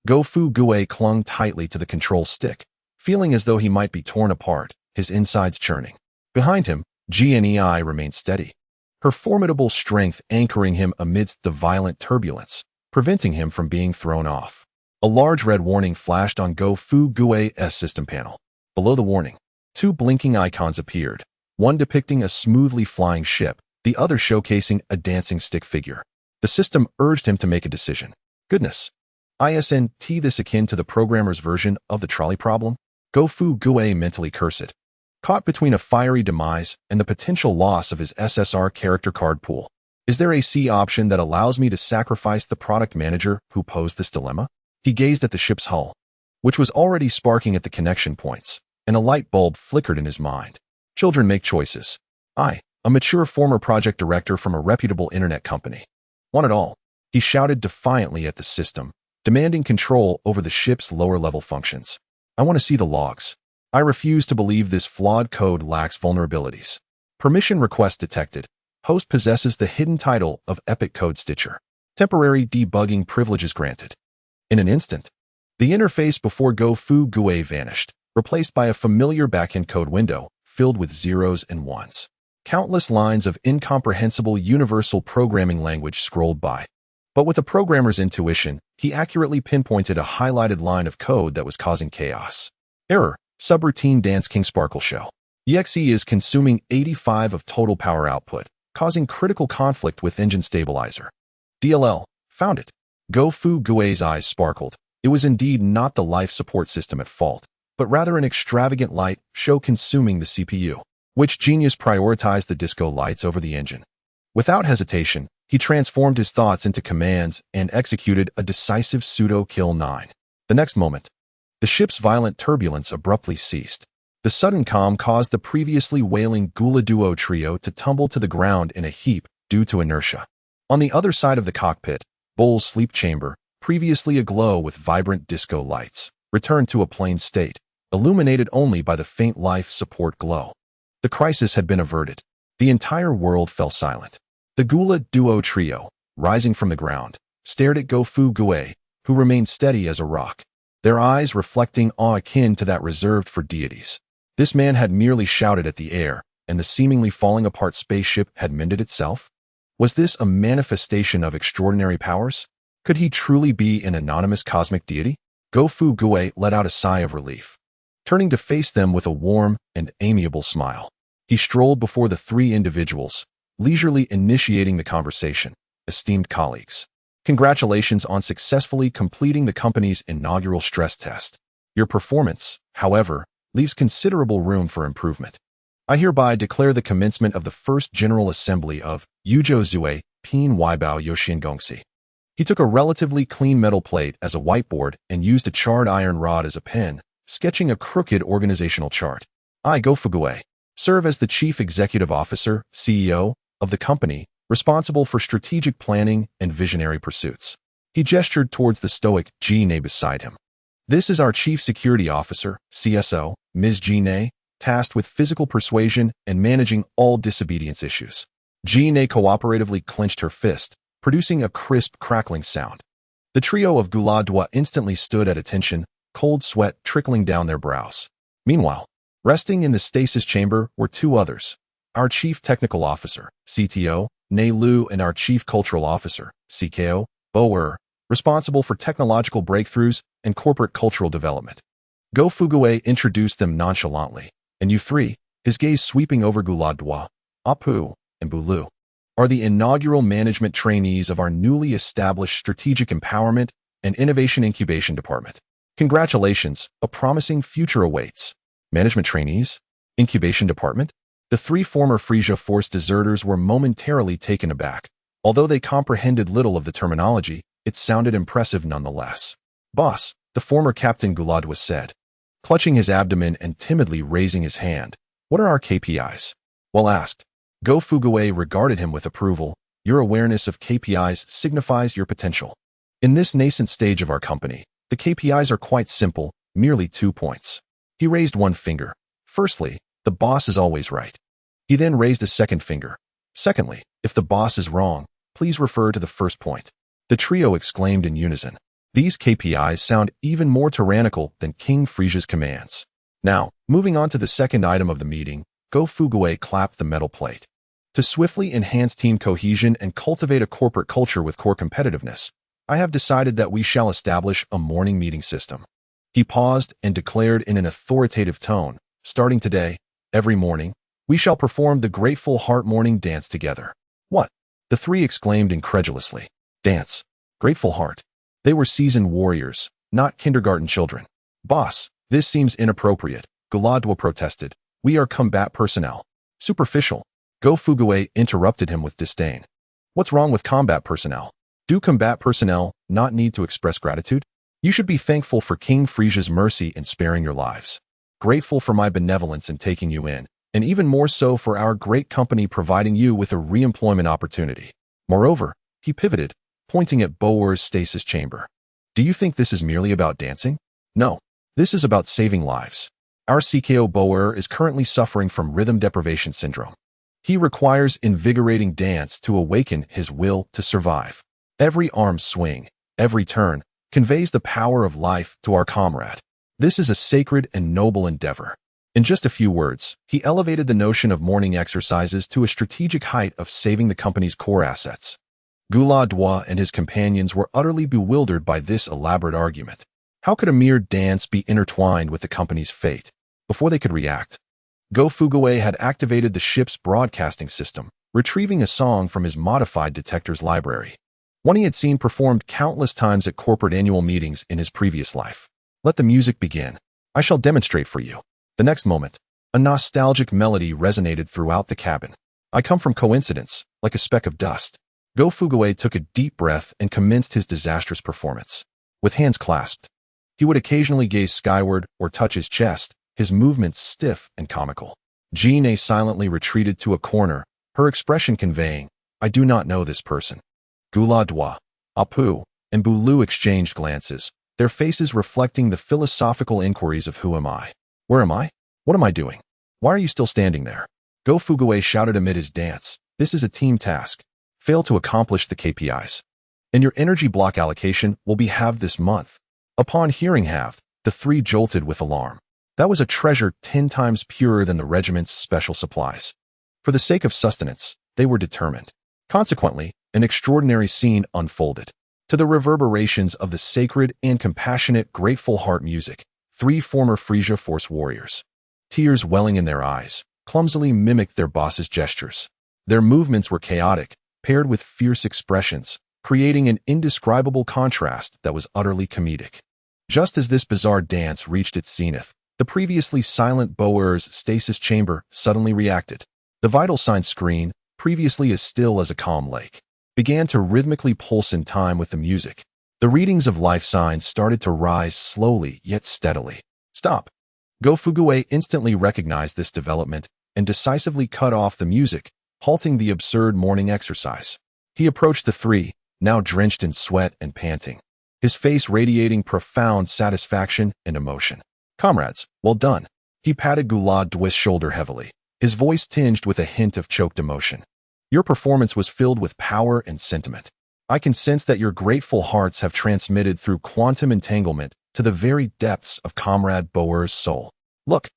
Speaker 1: Go-Fu Gue clung tightly to the control stick, feeling as though he might be torn apart, his insides churning. Behind him, Gnei remained steady, her formidable strength anchoring him amidst the violent turbulence, preventing him from being thrown off. A large red warning flashed on Go-Fu Gue's system panel. Below the warning, two blinking icons appeared, one depicting a smoothly flying ship, the other showcasing a dancing stick figure. The system urged him to make a decision. Goodness. Isn't this akin to the programmer's version of the trolley problem? Go-Fu Gue mentally cursed, caught between a fiery demise and the potential loss of his SSR character card pool. Is there a C option that allows me to sacrifice the product manager who posed this dilemma? He gazed at the ship's hull, which was already sparking at the connection points, and a light bulb flickered in his mind. Children make choices. I, a mature former project director from a reputable internet company, want it all. He shouted defiantly at the system, demanding control over the ship's lower-level functions. I want to see the logs. I refuse to believe this flawed code lacks vulnerabilities. Permission request detected. Host possesses the hidden title of Epic Code Stitcher. Temporary debugging privileges granted. In an instant, the interface before Go-Fu Gue vanished, replaced by a familiar backend code window filled with zeros and ones. Countless lines of incomprehensible universal programming language scrolled by. But with a programmer's intuition, he accurately pinpointed a highlighted line of code that was causing chaos. Error. Subroutine Dance King Sparkle Show. EXE is consuming 85 of total power output, causing critical conflict with engine stabilizer. DLL. Found it. Go-Fu Gue's eyes sparkled. It was indeed not the life support system at fault, but rather an extravagant light show consuming the CPU. Which genius prioritized the disco lights over the engine? Without hesitation, he transformed his thoughts into commands and executed a decisive pseudo-kill 9. The next moment, the ship's violent turbulence abruptly ceased. The sudden calm caused the previously wailing Gula Duo trio to tumble to the ground in a heap due to inertia. On the other side of the cockpit, Bull's sleep chamber, previously aglow with vibrant disco lights, returned to a plain state, illuminated only by the faint life support glow. The crisis had been averted. The entire world fell silent. The Gula Duo trio, rising from the ground, stared at Go-Fu Gue, who remained steady as a rock, their eyes reflecting awe akin to that reserved for deities. This man had merely shouted at the air, and the seemingly falling apart spaceship had mended itself? Was this a manifestation of extraordinary powers? Could he truly be an anonymous cosmic deity? Go-Fu Gue let out a sigh of relief, turning to face them with a warm and amiable smile. He strolled before the three individuals, leisurely initiating the conversation. Esteemed colleagues, congratulations on successfully completing the company's inaugural stress test. Your performance, however, leaves considerable room for improvement. I hereby declare the commencement of the first General Assembly of Yuzhou Zue Pin Weibao Yoshin Gongxi. He took a relatively clean metal plate as a whiteboard and used a charred iron rod as a pen, sketching a crooked organizational chart. I, Go-Fu Gue, serve as the Chief Executive Officer, CEO, of the company, responsible for strategic planning and visionary pursuits. He gestured towards the stoic Gnei beside him. This is our Chief Security Officer, CSO, Ms. Gnei, tasked with physical persuasion and managing all disobedience issues. Gnei cooperatively clenched her fist, producing a crisp, crackling sound. The trio of Gula Dua instantly stood at attention, cold sweat trickling down their brows. Meanwhile, resting in the stasis chamber were two others, our Chief Technical Officer, CTO, Nei Lu, and our Chief Cultural Officer, CKO, Bo responsible for technological breakthroughs and corporate cultural development. Go-Fu Gue introduced them nonchalantly, and you three, his gaze sweeping over Gula Dua, Apu, and Bulu, are the inaugural management trainees of our newly established Strategic Empowerment and Innovation Incubation Department. Congratulations, a promising future awaits. Management trainees? Incubation Department? The three former Frisia Force deserters were momentarily taken aback, Although they comprehended little of the terminology, it sounded impressive nonetheless. "Boss," the former Captain Gouladwa said, clutching his abdomen and timidly raising his hand, "what are our KPIs?" Well asked. Go Fuguwe regarded him with approval. "Your awareness of KPIs signifies your potential. In this nascent stage of our company, the KPIs are quite simple, merely 2 points." He raised one finger. "Firstly, the boss is always right." He then raised a second finger. "Secondly, if the boss is wrong, please refer to the first point." The trio exclaimed in unison. These KPIs sound even more tyrannical than King Frisia's commands. Now, moving on to the second item of the meeting, Go Fuguwe clapped the metal plate. To swiftly enhance team cohesion and cultivate a corporate culture with core competitiveness, I have decided that we shall establish a morning meeting system. He paused and declared in an authoritative tone, "Starting today, every morning, we shall perform the Grateful Heart morning dance together." "What?" the three exclaimed incredulously. "Dance. Grateful Heart." They were seasoned warriors, not kindergarten children. "Boss, this seems inappropriate," Gouladwa protested. "We are combat personnel." "Superficial." Go Fuguwe interrupted him with disdain. "What's wrong with combat personnel? Do combat personnel not need to express gratitude? You should be thankful for King Frisia's mercy in sparing your lives, grateful for my benevolence in taking you in, and even more so for our great company providing you with a re-employment opportunity. Moreover," he pivoted, pointing at Boer's stasis chamber. "Do you think this is merely about dancing? No, this is about saving lives. Our CKO Boer is currently suffering from rhythm deprivation syndrome. He requires invigorating dance to awaken his will to survive. Every arm swing, every turn, conveys the power of life to our comrade. This is a sacred and noble endeavor." In just a few words, he elevated the notion of morning exercises to a strategic height of saving the company's core assets. Gouladwa and his companions were utterly bewildered by this elaborate argument. How could a mere dance be intertwined with the company's fate? Before they could react, Go Fuguwe had activated the ship's broadcasting system, retrieving a song from his modified detector's library, one he had seen performed countless times at corporate annual meetings in his previous life. "Let the music begin. I shall demonstrate for you." The next moment, a nostalgic melody resonated throughout the cabin. "I come from coincidence, like a speck of dust." Go Fuguwe took a deep breath and commenced his disastrous performance. With hands clasped, he would occasionally gaze skyward or touch his chest, his movements stiff and comical. Jeanne silently retreated to a corner, her expression conveying, "I do not know this person." Gouladwa, Apu, and Bulu exchanged glances, their faces reflecting the philosophical inquiries of "Who am I? Where am I? What am I doing? Why are you still standing there?" Go Fuguwe shouted amid his dance, "This is a team task. Fail to accomplish the KPIs, and your energy block allocation will be halved this month." Upon hearing halved, the three jolted with alarm. That was a treasure 10 times purer than the regiment's special supplies. For the sake of sustenance, they were determined. Consequently, an extraordinary scene unfolded. To the reverberations of the sacred and compassionate Grateful Heart music, 3 former Frisia Force warriors, tears welling in their eyes, clumsily mimicked their boss's gestures. Their movements were chaotic, paired with fierce expressions, creating an indescribable contrast that was utterly comedic. Just as this bizarre dance reached its zenith, the previously silent Boer's stasis chamber suddenly reacted. The vital sign screen, previously as still as a calm lake, began to rhythmically pulse in time with the music. The readings of life signs started to rise slowly yet steadily. "Stop!" Go Fuguwe instantly recognized this development and decisively cut off the music, halting the absurd morning exercise. He approached the three, now drenched in sweat and panting, his face radiating profound satisfaction and emotion. "Comrades, well done." He patted Gouladwa's shoulder heavily, his voice tinged with a hint of choked emotion. "Your performance was filled with power and sentiment. I can sense that your grateful hearts have transmitted through quantum entanglement to the very depths of Comrade Boer's soul. Look."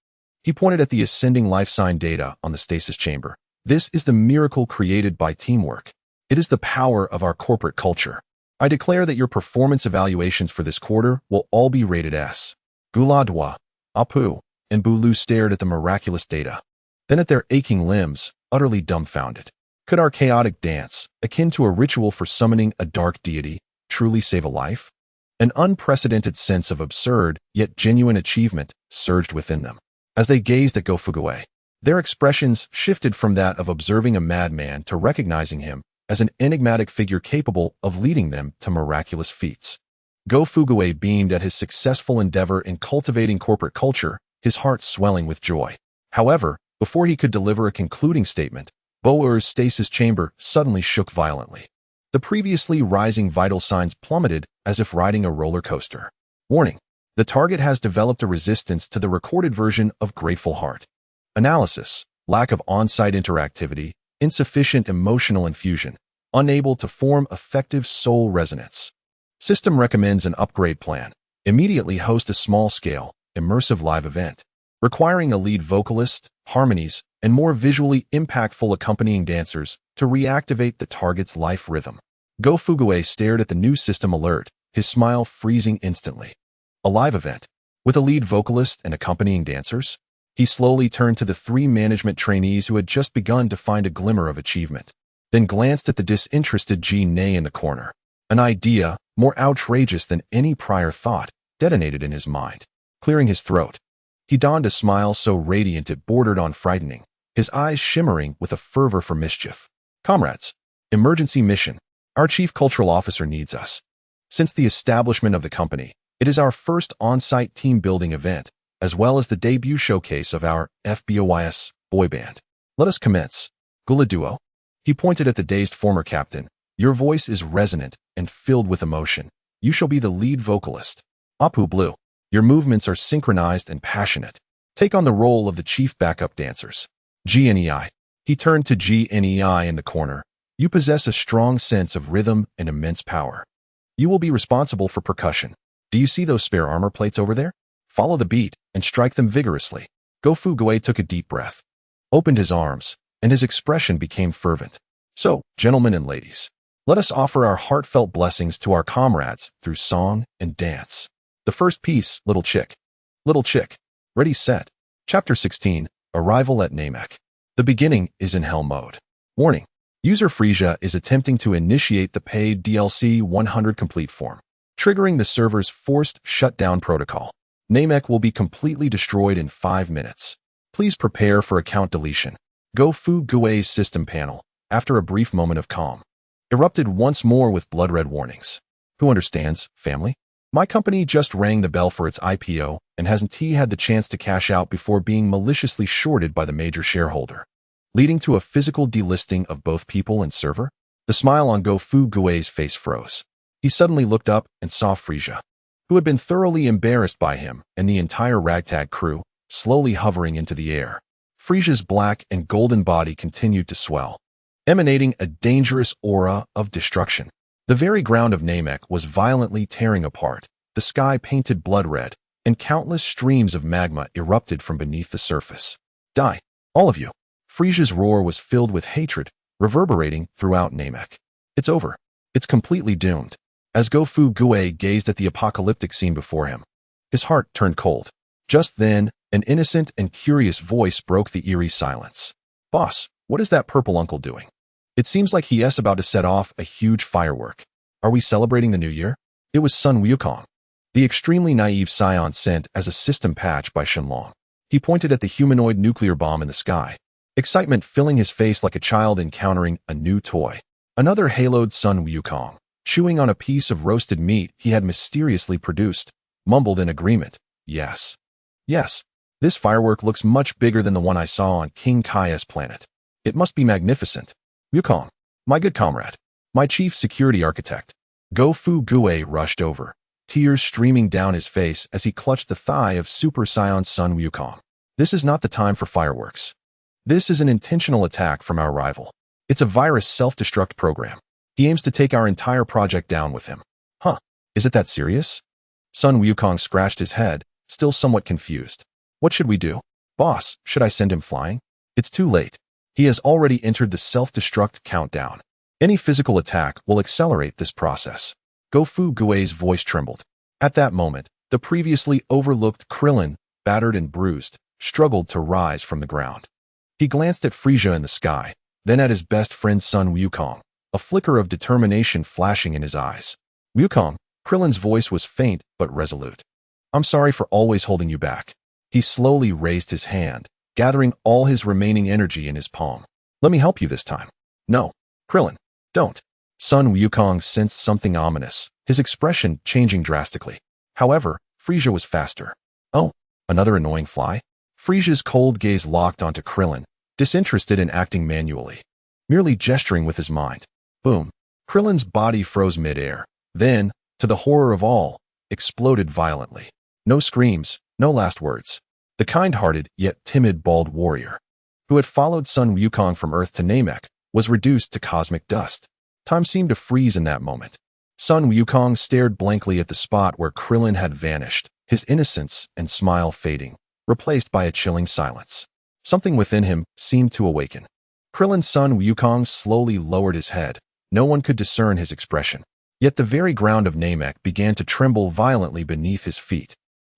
Speaker 1: He pointed at the ascending life sign data on the stasis chamber. "This is the miracle created by teamwork. It is the power of our corporate culture. I declare that your performance evaluations for this quarter will all be rated S." Gouladwa, Apu, and Bulu stared at the miraculous data, then at their aching limbs, utterly dumbfounded. Could our chaotic dance, akin to a ritual for summoning a dark deity, truly save a life? An unprecedented sense of absurd, yet genuine achievement surged within them. As they gazed at Go Fuguwe, their expressions shifted from that of observing a madman to recognizing him as an enigmatic figure capable of leading them to miraculous feats. Go Fugue beamed at his successful endeavor in cultivating corporate culture, his heart swelling with joy. However, before he could deliver a concluding statement, Bo-er's stasis chamber suddenly shook violently. The previously rising vital signs plummeted as if riding a roller coaster. Warning: the target has developed a resistance to the recorded version of Grateful Heart. Analysis: lack of on-site interactivity, insufficient emotional infusion, unable to form effective soul resonance. System recommends an upgrade plan. Immediately host a small-scale, immersive live event, requiring a lead vocalist, harmonies, and more visually impactful accompanying dancers to reactivate the target's life rhythm. Go Fugue stared at the new system alert, his smile freezing instantly. A live event, with a lead vocalist and accompanying dancers? He slowly turned to the 3 management trainees who had just begun to find a glimmer of achievement, then glanced at the disinterested Ji-nae in the corner. An idea, more outrageous than any prior thought, detonated in his mind. Clearing his throat, he donned a smile so radiant it bordered on frightening, his eyes shimmering with a fervor for mischief. Comrades, emergency mission. Our chief cultural officer needs us. Since the establishment of the company, it is our first on-site team-building event, as well as the debut showcase of our FBOYS boy band. Let us commence. Gula Duo. He pointed at the dazed former captain. Your voice is resonant and filled with emotion. You shall be the lead vocalist. Apu Blue. Your movements are synchronized and passionate. Take on the role of the chief backup dancers. GNEI. He turned to GNEI in the corner. You possess a strong sense of rhythm and immense power. You will be responsible for percussion. Do you see those spare armor plates over there? Follow the beat and strike them vigorously. Go Fugue took a deep breath, opened his arms, and his expression became fervent. So, gentlemen and ladies, let us offer our heartfelt blessings to our comrades through song and dance. The first piece, Little Chick. Little Chick. Ready, set. Chapter 16, Arrival at Namek. The beginning is in hell mode. Warning: user Frisia is attempting to initiate the paid DLC 100 complete form, triggering the server's forced shutdown protocol. Namek will be completely destroyed in 5 minutes. Please prepare for account deletion. Go Fugue's system panel, after a brief moment of calm, erupted once more with blood-red warnings. Who understands, family? My company just rang the bell for its IPO, and hasn't he had the chance to cash out before being maliciously shorted by the major shareholder, leading to a physical delisting of both people and server? The smile on Go Fugue's face froze. He suddenly looked up and saw Frisia, who had been thoroughly embarrassed by him and the entire ragtag crew, slowly hovering into the air. Frisia's black and golden body continued to swell, emanating a dangerous aura of destruction. The very ground of Namek was violently tearing apart, the sky painted blood red, and countless streams of magma erupted from beneath the surface. Die, all of you. Frisia's roar was filled with hatred, reverberating throughout Namek. It's over. It's completely doomed. As Go Fugue gazed at the apocalyptic scene before him, his heart turned cold. Just then, an innocent and curious voice broke the eerie silence. Boss, what is that purple uncle doing? It seems like he is about to set off a huge firework. Are we celebrating the new year? It was Sun Wukong, the extremely naive scion sent as a system patch by Shenlong. He pointed at the humanoid nuclear bomb in the sky, excitement filling his face like a child encountering a new toy. Another haloed Sun Wukong, chewing on a piece of roasted meat he had mysteriously produced, mumbled in agreement. Yes. Yes. This firework looks much bigger than the one I saw on King Kai's planet. It must be magnificent. Wukong, my good comrade, my chief security architect. Go Fugue rushed over, tears streaming down his face as he clutched the thigh of Super Scion Sun Wukong. This is not the time for fireworks. This is an intentional attack from our rival. It's a virus self-destruct program. He aims to take our entire project down with him. Huh, is it that serious? Sun Wukong scratched his head, still somewhat confused. What should we do? Boss, should I send him flying? It's too late. He has already entered the self-destruct countdown. Any physical attack will accelerate this process. Go Fugue's voice trembled. At that moment, the previously overlooked Krillin, battered and bruised, struggled to rise from the ground. He glanced at Frisia in the sky, then at his best friend Sun Wukong, a flicker of determination flashing in his eyes. Wukong, Krillin's voice was faint but resolute. I'm sorry for always holding you back. He slowly raised his hand, gathering all his remaining energy in his palm. Let me help you this time. No, Krillin. Don't. Sun Wukong sensed something ominous, his expression changing drastically. However, Frisia was faster. Oh, another annoying fly? Frisia's cold gaze locked onto Krillin, disinterested in acting manually, merely gesturing with his mind. Boom. Krillin's body froze mid-air, then, to the horror of all, exploded violently. No screams, no last words. The kind-hearted yet timid bald warrior, who had followed Sun Wukong from Earth to Namek, was reduced to cosmic dust. Time seemed to freeze in that moment. Sun Wukong stared blankly at the spot where Krillin had vanished, his innocence and smile fading, replaced by a chilling silence. Something within him seemed to awaken. Krillin's Sun Wukong slowly lowered his head. No one could discern his expression. Yet the very ground of Namek began to tremble violently beneath his feet.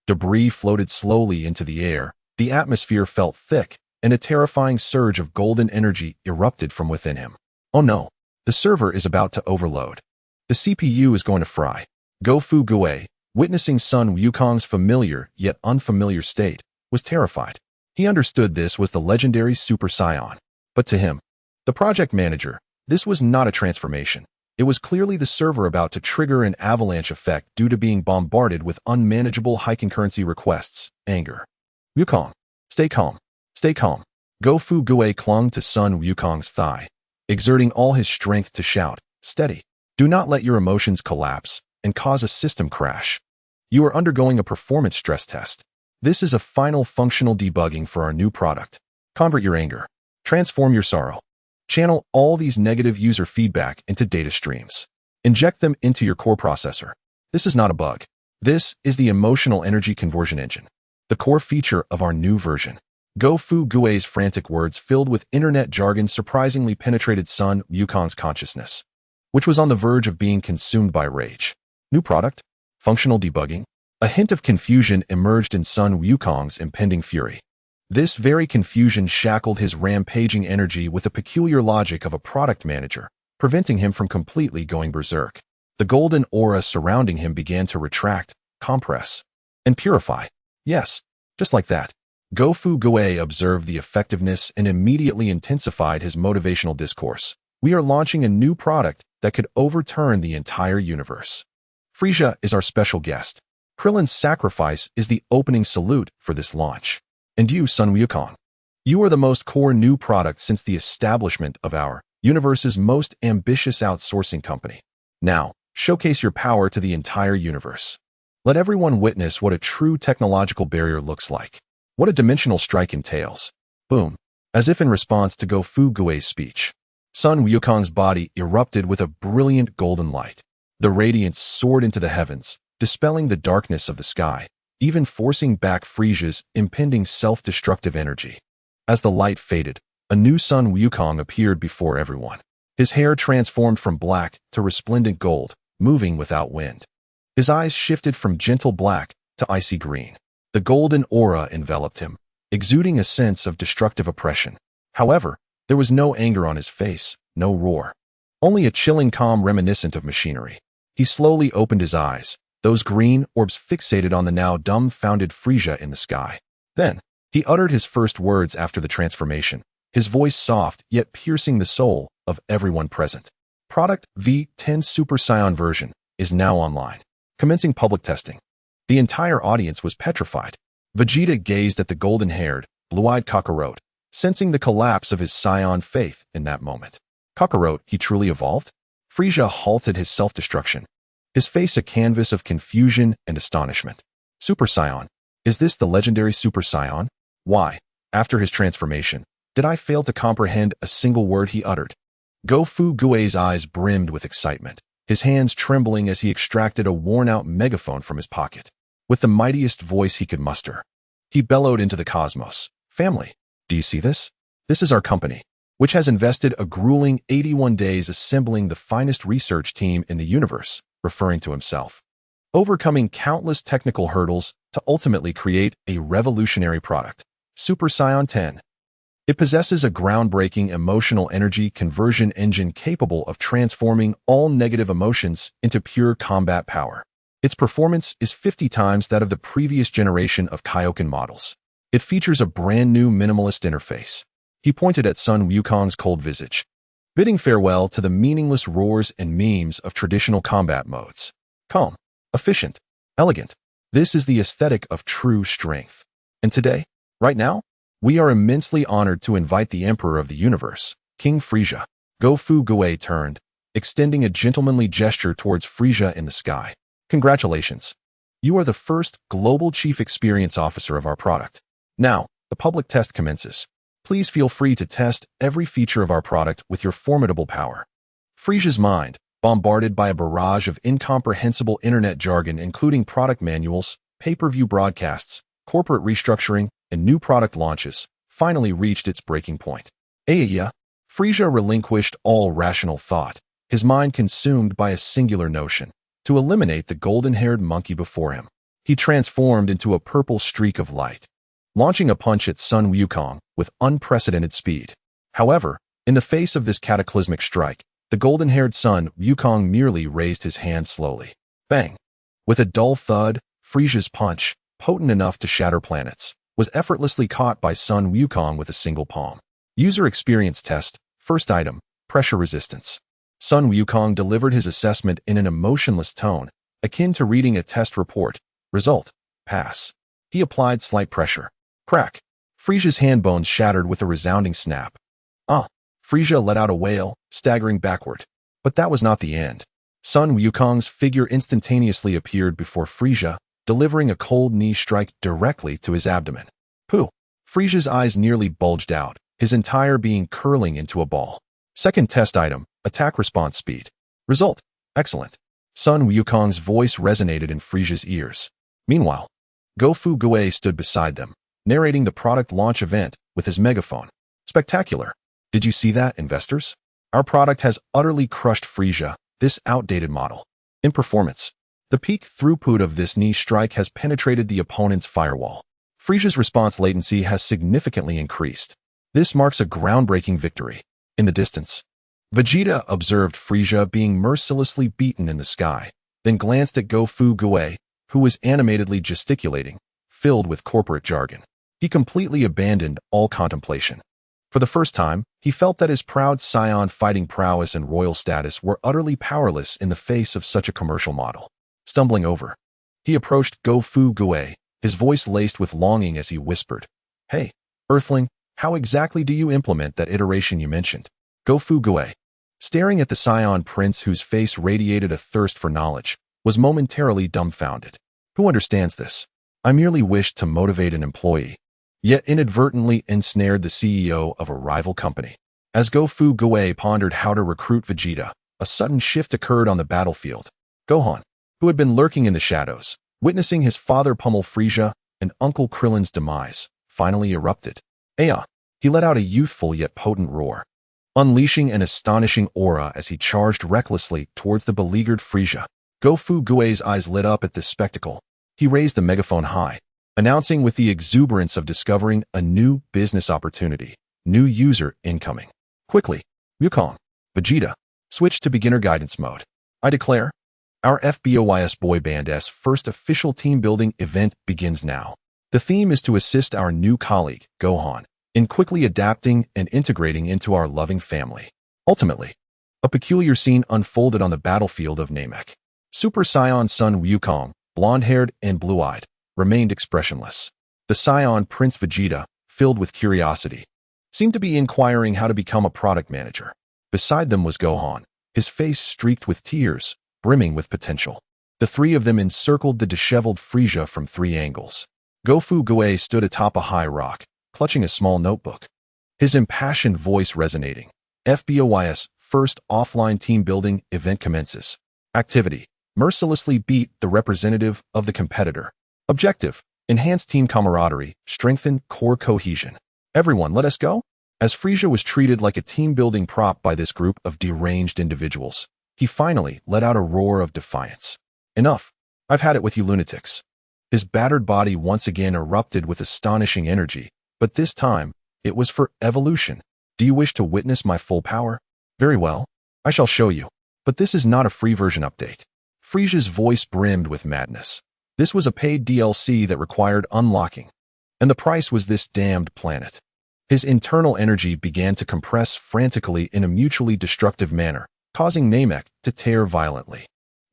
Speaker 1: Debris floated slowly into the air, the atmosphere felt thick, and a terrifying surge of golden energy erupted from within him. Oh no, the server is about to overload. The CPU is going to fry. Go-Fu Gue, witnessing Sun Wukong's familiar yet unfamiliar state, was terrified. He understood this was the legendary Super Saiyan. But to him, the project manager, this was not a transformation. It was clearly the server about to trigger an avalanche effect due to being bombarded with unmanageable high-concurrency requests. Anger. Wukong, stay calm. Stay calm. Go-Fu Gue clung to Sun Wukong's thigh, exerting all his strength to shout, steady. Do not let your emotions collapse and cause a system crash. You are undergoing a performance stress test. This is a final functional debugging for our new product. Convert your anger. Transform your sorrow. Channel all these negative user feedback into data streams. Inject them into your core processor. This is not a bug. This is the emotional energy conversion engine, the core feature of our new version. Go-Fu Gue's frantic words filled with internet jargon surprisingly penetrated Sun Wukong's consciousness, which was on the verge of being consumed by rage. New product? Functional debugging? A hint of confusion emerged in Sun Wukong's impending fury. This very confusion shackled his rampaging energy with the peculiar logic of a product manager, preventing him from completely going berserk. The golden aura surrounding him began to retract, compress, and purify. Yes, just like that. Go-Fu Gue observed the effectiveness and immediately intensified his motivational discourse. We are launching a new product that could overturn the entire universe. Frisia is our special guest. Krillin's sacrifice is the opening salute for this launch. And you, Sun Wukong, you are the most core new product since the establishment of our universe's most ambitious outsourcing company. Now, showcase your power to the entire universe. Let everyone witness what a true technological barrier looks like. What a dimensional strike entails. Boom. As if in response to Go-Fu Gue's speech, Sun Wukong's body erupted with a brilliant golden light. The radiance soared into the heavens, dispelling the darkness of the sky, even forcing back Frisia's impending self-destructive energy. As the light faded, a new Sun Wukong appeared before everyone. His hair transformed from black to resplendent gold, moving without wind. His eyes shifted from gentle black to icy green. The golden aura enveloped him, exuding a sense of destructive oppression. However, there was no anger on his face, no roar. Only a chilling calm reminiscent of machinery. He slowly opened his eyes, those green orbs fixated on the now dumbfounded Frisia in the sky. Then, he uttered his first words after the transformation, his voice soft yet piercing the soul of everyone present. Product V10 Super Saiyan version is now online, commencing public testing. The entire audience was petrified. Vegeta gazed at the golden-haired, blue-eyed Kakarot, sensing the collapse of his Saiyan faith in that moment. Kakarot, he truly evolved? Frisia halted his self-destruction, his face a canvas of confusion and astonishment. Super Saiyan. Is this the legendary Super Saiyan? Why, after his transformation, did I fail to comprehend a single word he uttered? Go-Fu Gue's eyes brimmed with excitement, his hands trembling as he extracted a worn-out megaphone from his pocket. With the mightiest voice he could muster, he bellowed into the cosmos. Family, do you see this? This is our company, which has invested a grueling 81 days assembling the finest research team in the universe, referring to himself, overcoming countless technical hurdles to ultimately create a revolutionary product, Super Saiyan 10. It possesses a groundbreaking emotional energy conversion engine capable of transforming all negative emotions into pure combat power. Its performance is 50 times that of the previous generation of Kaioken models. It features a brand new minimalist interface. He pointed at Sun Wukong's cold visage. bidding farewell to the meaningless roars and memes of traditional combat modes. Calm, efficient, elegant. This is the aesthetic of true strength. And today, right now, we are immensely honored to invite the Emperor of the Universe, King Frieza. Go-Fu Gue turned, extending a gentlemanly gesture towards Frieza in the sky. Congratulations. You are the first global chief experience officer of our product. Now, the public test commences. Please feel free to test every feature of our product with your formidable power. Frieza's mind, bombarded by a barrage of incomprehensible internet jargon including product manuals, pay-per-view broadcasts, corporate restructuring, and new product launches, finally reached its breaking point. Frieza relinquished all rational thought, his mind consumed by a singular notion: to eliminate the golden-haired monkey before him. He transformed into a purple streak of light, launching a punch at Sun Wukong with unprecedented speed. However, in the face of this cataclysmic strike, the golden-haired Sun Wukong merely raised his hand slowly. Bang! With a dull thud, Frieza's punch, potent enough to shatter planets, was effortlessly caught by Sun Wukong with a single palm. User experience test. First item, pressure resistance. Sun Wukong delivered his assessment in an emotionless tone, akin to reading a test report. Result: pass. He applied slight pressure. Crack. Frieza's hand bones shattered with a resounding snap. Frieza let out a wail, staggering backward. But that was not the end. Sun Wukong's figure instantaneously appeared before Frieza, delivering a cold knee strike directly to his abdomen. Pooh! Frieza's eyes nearly bulged out, his entire being curling into a ball. Second test item, attack response speed. Result: excellent. Sun Wukong's voice resonated in Frieza's ears. Meanwhile, Go-Fu Gue stood beside them, narrating the product launch event with his megaphone. Spectacular. Did you see that, investors? Our product has utterly crushed Frieza, this outdated model. In performance, the peak throughput of this knee strike has penetrated the opponent's firewall. Frieza's response latency has significantly increased. This marks a groundbreaking victory. In the distance, Vegeta observed Frieza being mercilessly beaten in the sky, then glanced at Go-Fu Gue, who was animatedly gesticulating, filled with corporate jargon. He completely abandoned all contemplation. For the first time, he felt that his proud scion fighting prowess and royal status were utterly powerless in the face of such a commercial model. Stumbling over, he approached Go-Fu Gue, his voice laced with longing as he whispered, "Hey, Earthling, how exactly do you implement that iteration you mentioned?" Go-Fu Gue, staring at the Scion Prince whose face radiated a thirst for knowledge, was momentarily dumbfounded. Who understands this? I merely wished to motivate an employee, yet inadvertently ensnared the CEO of a rival company. As Go-Fu Gue pondered how to recruit Vegeta, a sudden shift occurred on the battlefield. Gohan, who had been lurking in the shadows, witnessing his father pummel Frieza and Uncle Krillin's demise, finally erupted. He let out a youthful yet potent roar, unleashing an astonishing aura as he charged recklessly towards the beleaguered Frieza. Go-Fu Gue's eyes lit up at this spectacle. He raised the megaphone high, announcing with the exuberance of discovering a new business opportunity. New user incoming. Quickly, Wukong, Vegeta, switch to beginner guidance mode. I declare, our FBOYS Boy Band's first official team building event begins now. The theme is to assist our new colleague, Gohan, in quickly adapting and integrating into our loving family. Ultimately, a peculiar scene unfolded on the battlefield of Namek. Super Saiyan Sun Wukong, blonde-haired and blue-eyed, remained expressionless. The Scion Prince Vegeta, filled with curiosity, seemed to be inquiring how to become a product manager. Beside them was Gohan, his face streaked with tears, brimming with potential. The three of them encircled the disheveled Frieza from three angles. Go-Fu Gue stood atop a high rock, clutching a small notebook, his impassioned voice resonating. FBOYS first offline team building event commences. Activity: mercilessly beat the representative of the competitor. Objective: enhance team camaraderie, strengthen core cohesion. Everyone, let us go? As Frieza was treated like a team-building prop by this group of deranged individuals, he finally let out a roar of defiance. Enough. I've had it with you lunatics. His battered body once again erupted with astonishing energy, but this time, it was for evolution. Do you wish to witness my full power? Very well. I shall show you. But this is not a free version update. Frieza's voice brimmed with madness. This was a paid DLC that required unlocking. And the price was this damned planet. His internal energy began to compress frantically in a mutually destructive manner, causing Namek to tear violently.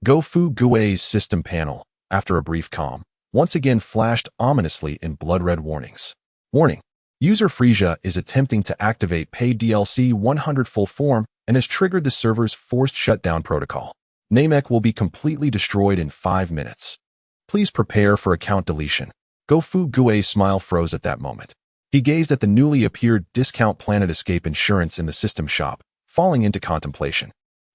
Speaker 1: Gofu Gui's system panel, after a brief calm, once again flashed ominously in blood-red warnings. Warning: User Frisia is attempting to activate paid DLC 100 full form and has triggered the server's forced shutdown protocol. Namek will be completely destroyed in 5 minutes. Please prepare for account deletion. Gofu Gui's smile froze at that moment. He gazed at the newly appeared discount Planet Escape insurance in the system shop, falling into contemplation.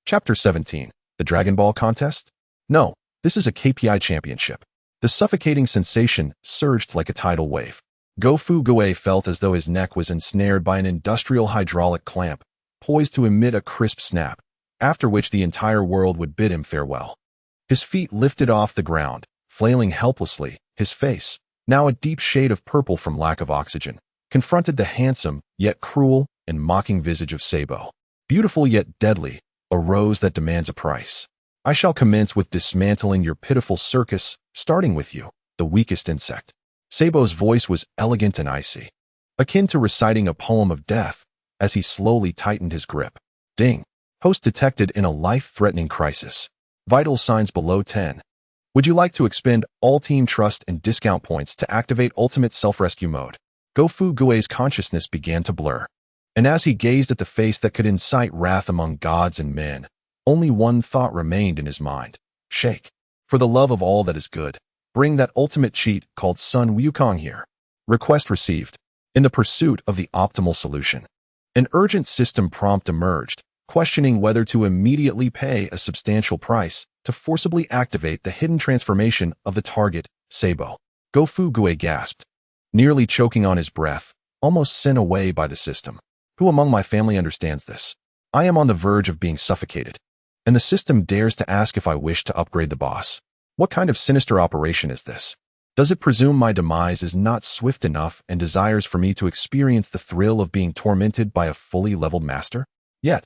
Speaker 1: Chapter 17. The Dragon Ball Contest? No, this is a KPI championship. The suffocating sensation surged like a tidal wave. Gofu Gui felt as though his neck was ensnared by an industrial hydraulic clamp, poised to emit a crisp snap, after which the entire world would bid him farewell. His feet lifted off the ground, flailing helplessly. His face, now a deep shade of purple from lack of oxygen, confronted the handsome, yet cruel, and mocking visage of Sabo. Beautiful yet deadly, a rose that demands a price. I shall commence with dismantling your pitiful circus, starting with you, the weakest insect. Sabo's voice was elegant and icy, akin to reciting a poem of death, as he slowly tightened his grip. Ding. Host detected in a life-threatening crisis. Vital signs below 10. Would you like to expend all team trust and discount points to activate ultimate self-rescue mode? Gofu Gui's consciousness began to blur. And as he gazed at the face that could incite wrath among gods and men, only one thought remained in his mind. Shake. For the love of all that is good, bring that ultimate cheat called Sun Wukong here. Request received. In the pursuit of the optimal solution, an urgent system prompt emerged, questioning whether to immediately pay a substantial price to forcibly activate the hidden transformation of the target, Sabo. Gofu Gui gasped, nearly choking on his breath, almost sent away by the system. Who among my family understands this? I am on the verge of being suffocated, and the system dares to ask if I wish to upgrade the boss. What kind of sinister operation is this? Does it presume my demise is not swift enough and desires for me to experience the thrill of being tormented by a fully leveled master? Yet,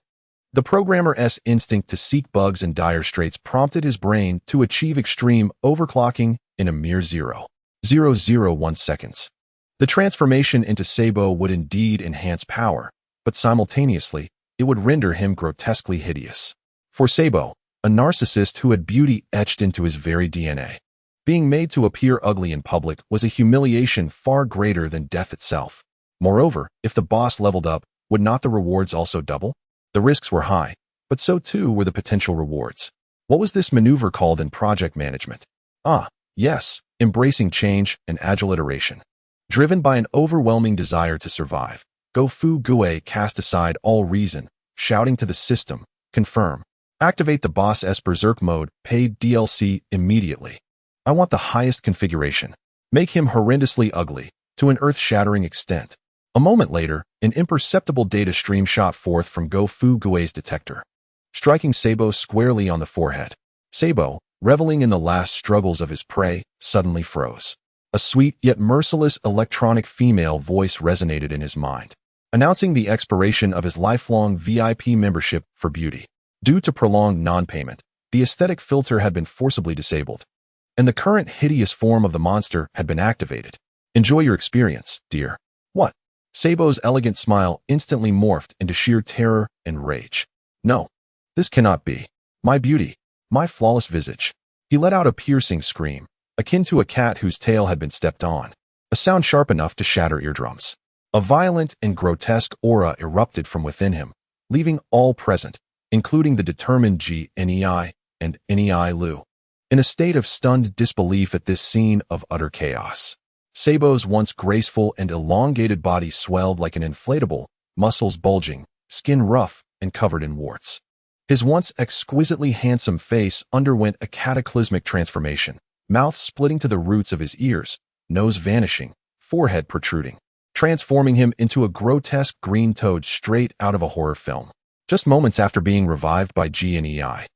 Speaker 1: the programmer's instinct to seek bugs in dire straits prompted his brain to achieve extreme overclocking in a mere 0.001 seconds. The transformation into Sabo would indeed enhance power, but simultaneously, it would render him grotesquely hideous. For Sabo, a narcissist who had beauty etched into his very DNA, being made to appear ugly in public was a humiliation far greater than death itself. Moreover, if the boss leveled up, would not the rewards also double? The risks were high, but so too were the potential rewards. What was this maneuver called in project management? Ah, yes, embracing change and agile iteration. Driven by an overwhelming desire to survive, Gofu Gui cast aside all reason, shouting to the system, confirm. Activate the boss's Berserk mode, paid DLC, immediately. I want the highest configuration. Make him horrendously ugly, to an earth-shattering extent. A moment later, an imperceptible data stream shot forth from Gofu Gui's detector, striking Sabo squarely on the forehead. Sabo, reveling in the last struggles of his prey, suddenly froze. A sweet yet merciless electronic female voice resonated in his mind, announcing the expiration of his lifelong VIP membership for beauty. Due to prolonged non-payment, the aesthetic filter had been forcibly disabled, and the current hideous form of the monster had been activated. Enjoy your experience, dear. What? Sabo's elegant smile instantly morphed into sheer terror and rage. No, this cannot be. My beauty, my flawless visage. He let out a piercing scream, akin to a cat whose tail had been stepped on, a sound sharp enough to shatter eardrums. A violent and grotesque aura erupted from within him, leaving all present, including the determined GNEI and NEI Lu, in a state of stunned disbelief at this scene of utter chaos. Sabo's once graceful and elongated body swelled like an inflatable, muscles bulging, skin rough and covered in warts. His once exquisitely handsome face underwent a cataclysmic transformation, mouth splitting to the roots of his ears, nose vanishing, forehead protruding, transforming him into a grotesque green toad straight out of a horror film. Just moments after being revived by GNEI,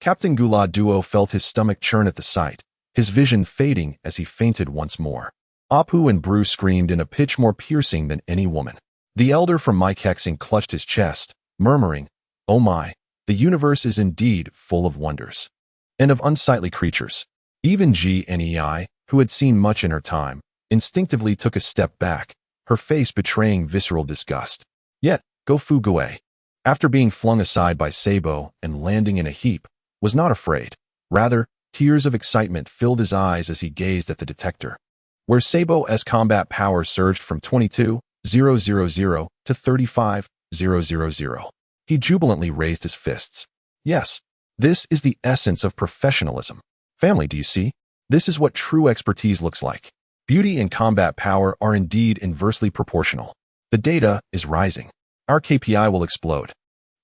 Speaker 1: Captain Gula Duo felt his stomach churn at the sight, his vision fading as he fainted once more. Apu and Bru screamed in a pitch more piercing than any woman. The elder from Mikexing clutched his chest, murmuring, "Oh my, the universe is indeed full of wonders. And of unsightly creatures." Even GNEI, who had seen much in her time, instinctively took a step back, her face betraying visceral disgust. Yet, Go-Fu Gue, after being flung aside by Sabo and landing in a heap, was not afraid. Rather, tears of excitement filled his eyes as he gazed at the detector, where Sabo's combat power surged from 22,000 to 35,000. He jubilantly raised his fists. Yes, this is the essence of professionalism. Family, do you see? This is what true expertise looks like. Beauty and combat power are indeed inversely proportional. The data is rising. Our KPI will explode.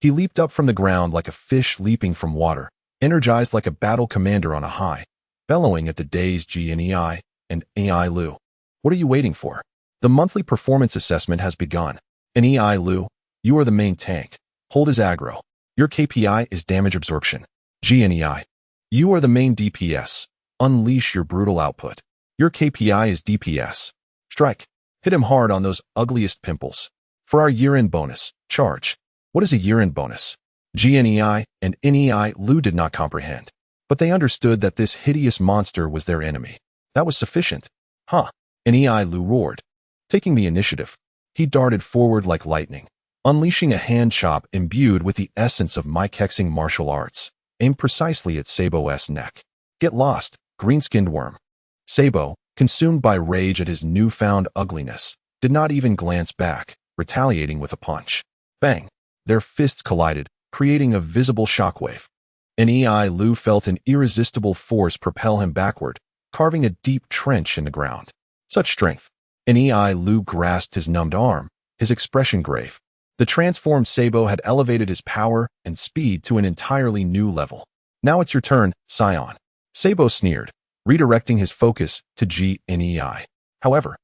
Speaker 1: He leaped up from the ground like a fish leaping from water, energized like a battle commander on a high, bellowing at the dazed GNEI and AI Lu. What are you waiting for? The monthly performance assessment has begun. NEI Lu, you are the main tank. Hold his aggro. Your KPI is damage absorption. GNEI, you are the main DPS. Unleash your brutal output. Your KPI is DPS. Strike. Hit him hard on those ugliest pimples. For our year-end bonus, charge. What is a year-end bonus? GNEI and NEI Lu did not comprehend, but they understood that this hideous monster was their enemy. That was sufficient. Huh. NEI Lu roared. Taking the initiative, he darted forward like lightning, unleashing a hand chop imbued with the essence of Mai-Kexing martial arts, aimed precisely at Sabo's neck. Get lost, green-skinned worm. Sabo, consumed by rage at his newfound ugliness, did not even glance back, retaliating with a punch. Bang! Their fists collided, creating a visible shockwave. NEI Lu felt an irresistible force propel him backward, carving a deep trench in the ground. Such strength. NEI Lu grasped his numbed arm, his expression grave. The transformed Sabo had elevated his power and speed to an entirely new level. Now it's your turn, Scion. Sabo sneered, redirecting his focus to GNEI. However,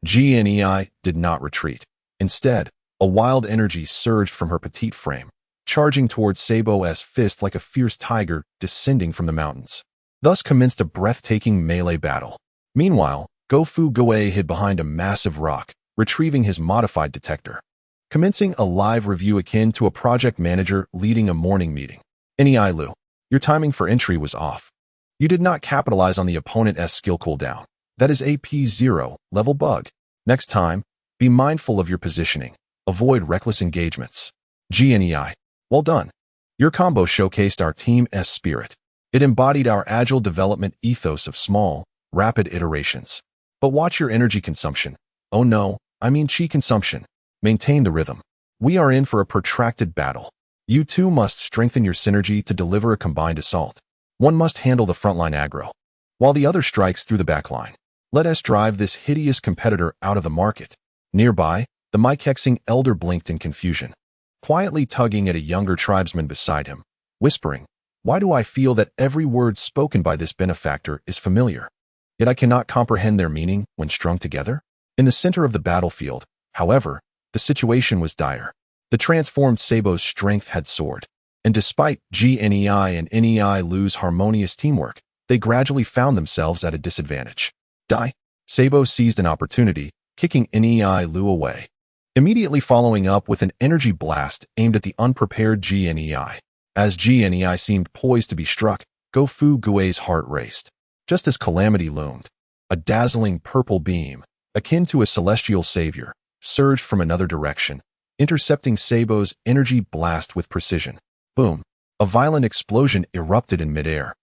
Speaker 1: GNEI did not retreat. Instead, a wild energy surged from her petite frame, charging towards Sabo's fist like a fierce tiger descending from the mountains. Thus commenced a breathtaking melee battle. Meanwhile, Go-Fu Gue hid behind a massive rock, retrieving his modified detector. Commencing a live review akin to a project manager leading a morning meeting. NEI Lu, your timing for entry was off. You did not capitalize on the opponent's skill cooldown. That is AP0 level bug. Next time, be mindful of your positioning. Avoid reckless engagements. GNEI, well done. Your combo showcased our team's spirit. It embodied our agile development ethos of small, rapid iterations. But watch your energy consumption. Oh no, I mean chi consumption. Maintain the rhythm. We are in for a protracted battle. You two must strengthen your synergy to deliver a combined assault. One must handle the frontline aggro, while the other strikes through the backline. Let us drive this hideous competitor out of the market. Nearby, the Mai-Kexing elder blinked in confusion, quietly tugging at a younger tribesman beside him, whispering, "Why do I feel that every word spoken by this benefactor is familiar? Yet I cannot comprehend their meaning when strung together?" In the center of the battlefield, however, the situation was dire. The transformed Sabo's strength had soared, and despite GNEI and NEI Lu's harmonious teamwork, they gradually found themselves at a disadvantage. Die! Sabo seized an opportunity, kicking NEI Lu away, immediately following up with an energy blast aimed at the unprepared GNEI. As GNEI seemed poised to be struck, Go-Fu Gue's heart raced. Just as calamity loomed, a dazzling purple beam, akin to a celestial savior, surged from another direction, intercepting Sabo's energy blast with precision. Boom! A violent explosion erupted in midair,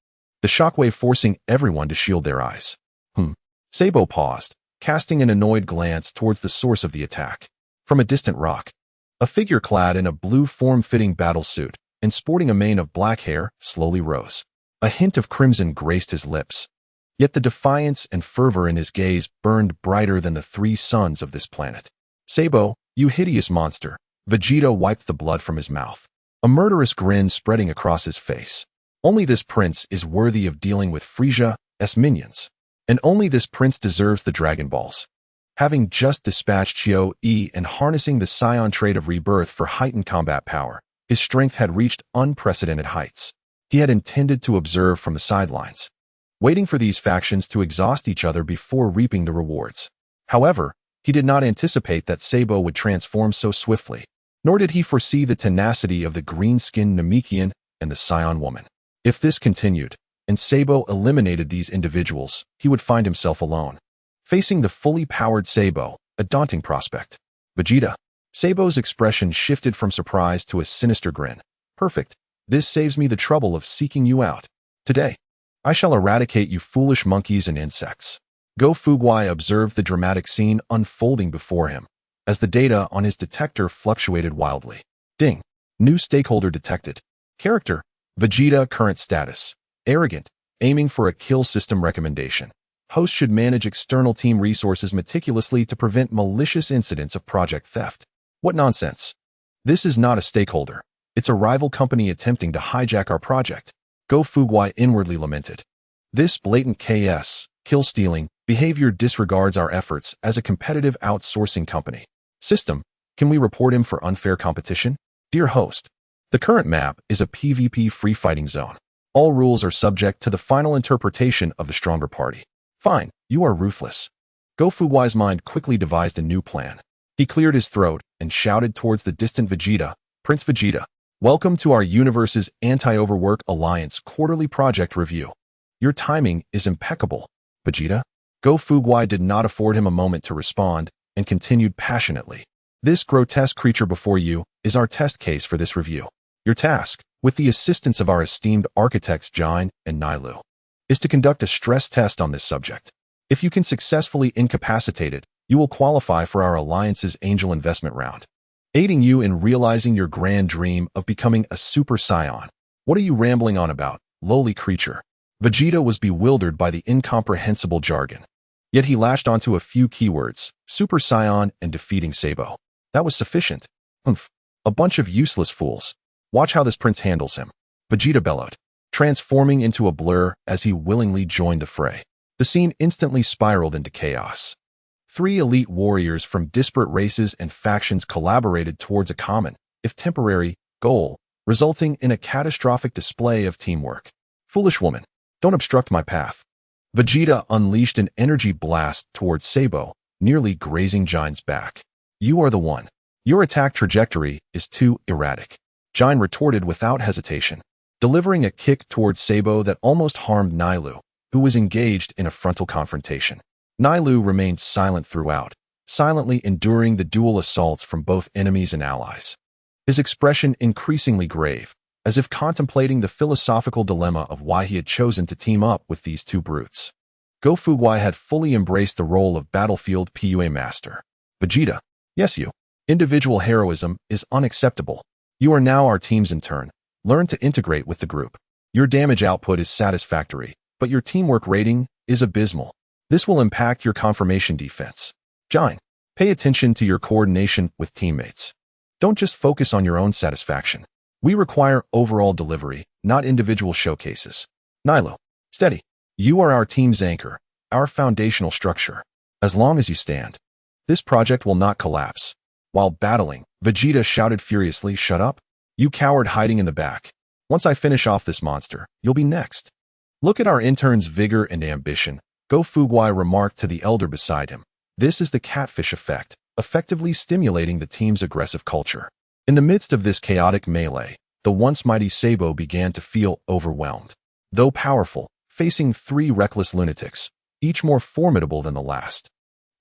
Speaker 1: the shockwave forcing everyone to shield their eyes. Sabo paused, casting an annoyed glance towards the source of the attack. From a distant rock, a figure clad in a blue form-fitting battlesuit and sporting a mane of black hair slowly rose. A hint of crimson graced his lips, yet the defiance and fervor in his gaze burned brighter than the three suns of this planet. "Sabo, you hideous monster!" Vegeta wiped the blood from his mouth, a murderous grin spreading across his face. "Only this prince is worthy of dealing with Frisia's minions. And only this prince deserves the Dragon Balls." Having just dispatched Chio-E and harnessing the Scion trait of rebirth for heightened combat power, his strength had reached unprecedented heights. He had intended to observe from the sidelines, waiting for these factions to exhaust each other before reaping the rewards. However, he did not anticipate that Sabo would transform so swiftly, nor did he foresee the tenacity of the green-skinned Namekian and the Scion woman. If this continued, and Sabo eliminated these individuals, he would find himself alone. Facing the fully powered Sabo, a daunting prospect. Vegeta. Sabo's expression shifted from surprise to a sinister grin. Perfect. This saves me the trouble of seeking you out. Today, I shall eradicate you foolish monkeys and insects. Go Fuguai observed the dramatic scene unfolding before him, as the data on his detector fluctuated wildly. Ding. New stakeholder detected. Character. Vegeta current status. Arrogant. Aiming for a kill system recommendation. Host should manage external team resources meticulously to prevent malicious incidents of project theft. What nonsense. This is not a stakeholder. It's a rival company attempting to hijack our project. Go Fuguai inwardly lamented. This blatant KS, kill-stealing, behavior disregards our efforts as a competitive outsourcing company. System, can we report him for unfair competition? Dear host, the current map is a PvP free-fighting zone. All rules are subject to the final interpretation of the stronger party. Fine, you are ruthless. Go Fuguai's mind quickly devised a new plan. He cleared his throat and shouted towards the distant Vegeta, Prince Vegeta. Welcome to our universe's Anti-Overwork Alliance quarterly project review. Your timing is impeccable, Vegeta. Go Fuguai did not afford him a moment to respond and continued passionately. This grotesque creature before you is our test case for this review. Your task, with the assistance of our esteemed architects Jine and Nilou, is to conduct a stress test on this subject. If you can successfully incapacitate it, you will qualify for our Alliance's Angel Investment Round, aiding you in realizing your grand dream of becoming a Super Saiyan. What are you rambling on about, lowly creature? Vegeta was bewildered by the incomprehensible jargon. Yet he latched onto a few keywords, Super Saiyan and defeating Sabo. That was sufficient. Humph. A bunch of useless fools. Watch how this prince handles him. Vegeta bellowed, transforming into a blur as he willingly joined the fray. The scene instantly spiraled into chaos. 3 elite warriors from disparate races and factions collaborated towards a common, if temporary, goal, resulting in a catastrophic display of teamwork. Foolish woman, don't obstruct my path. Vegeta unleashed an energy blast towards Sabo, nearly grazing Jine's back. You are the one. Your attack trajectory is too erratic. Jine retorted without hesitation, delivering a kick towards Sabo that almost harmed Nilou, who was engaged in a frontal confrontation. Nilou remained silent throughout, silently enduring the dual assaults from both enemies and allies. His expression increasingly grave, as if contemplating the philosophical dilemma of why he had chosen to team up with these two brutes. Go Fuguai had fully embraced the role of battlefield PUA master. Vegeta, yes you. Individual heroism is unacceptable. You are now our team's intern. Learn to integrate with the group. Your damage output is satisfactory, but your teamwork rating is abysmal. This will impact your confirmation defense. Jine, pay attention to your coordination with teammates. Don't just focus on your own satisfaction. We require overall delivery, not individual showcases. Nilou, steady. You are our team's anchor, our foundational structure. As long as you stand, this project will not collapse. While battling, Vegeta shouted furiously, shut up. You coward hiding in the back. Once I finish off this monster, you'll be next. Look at our intern's vigor and ambition. Go Fuguai remarked to the elder beside him. This is the catfish effect, effectively stimulating the team's aggressive culture. In the midst of this chaotic melee, the once mighty Sabo began to feel overwhelmed. Though powerful, facing 3 reckless lunatics, each more formidable than the last,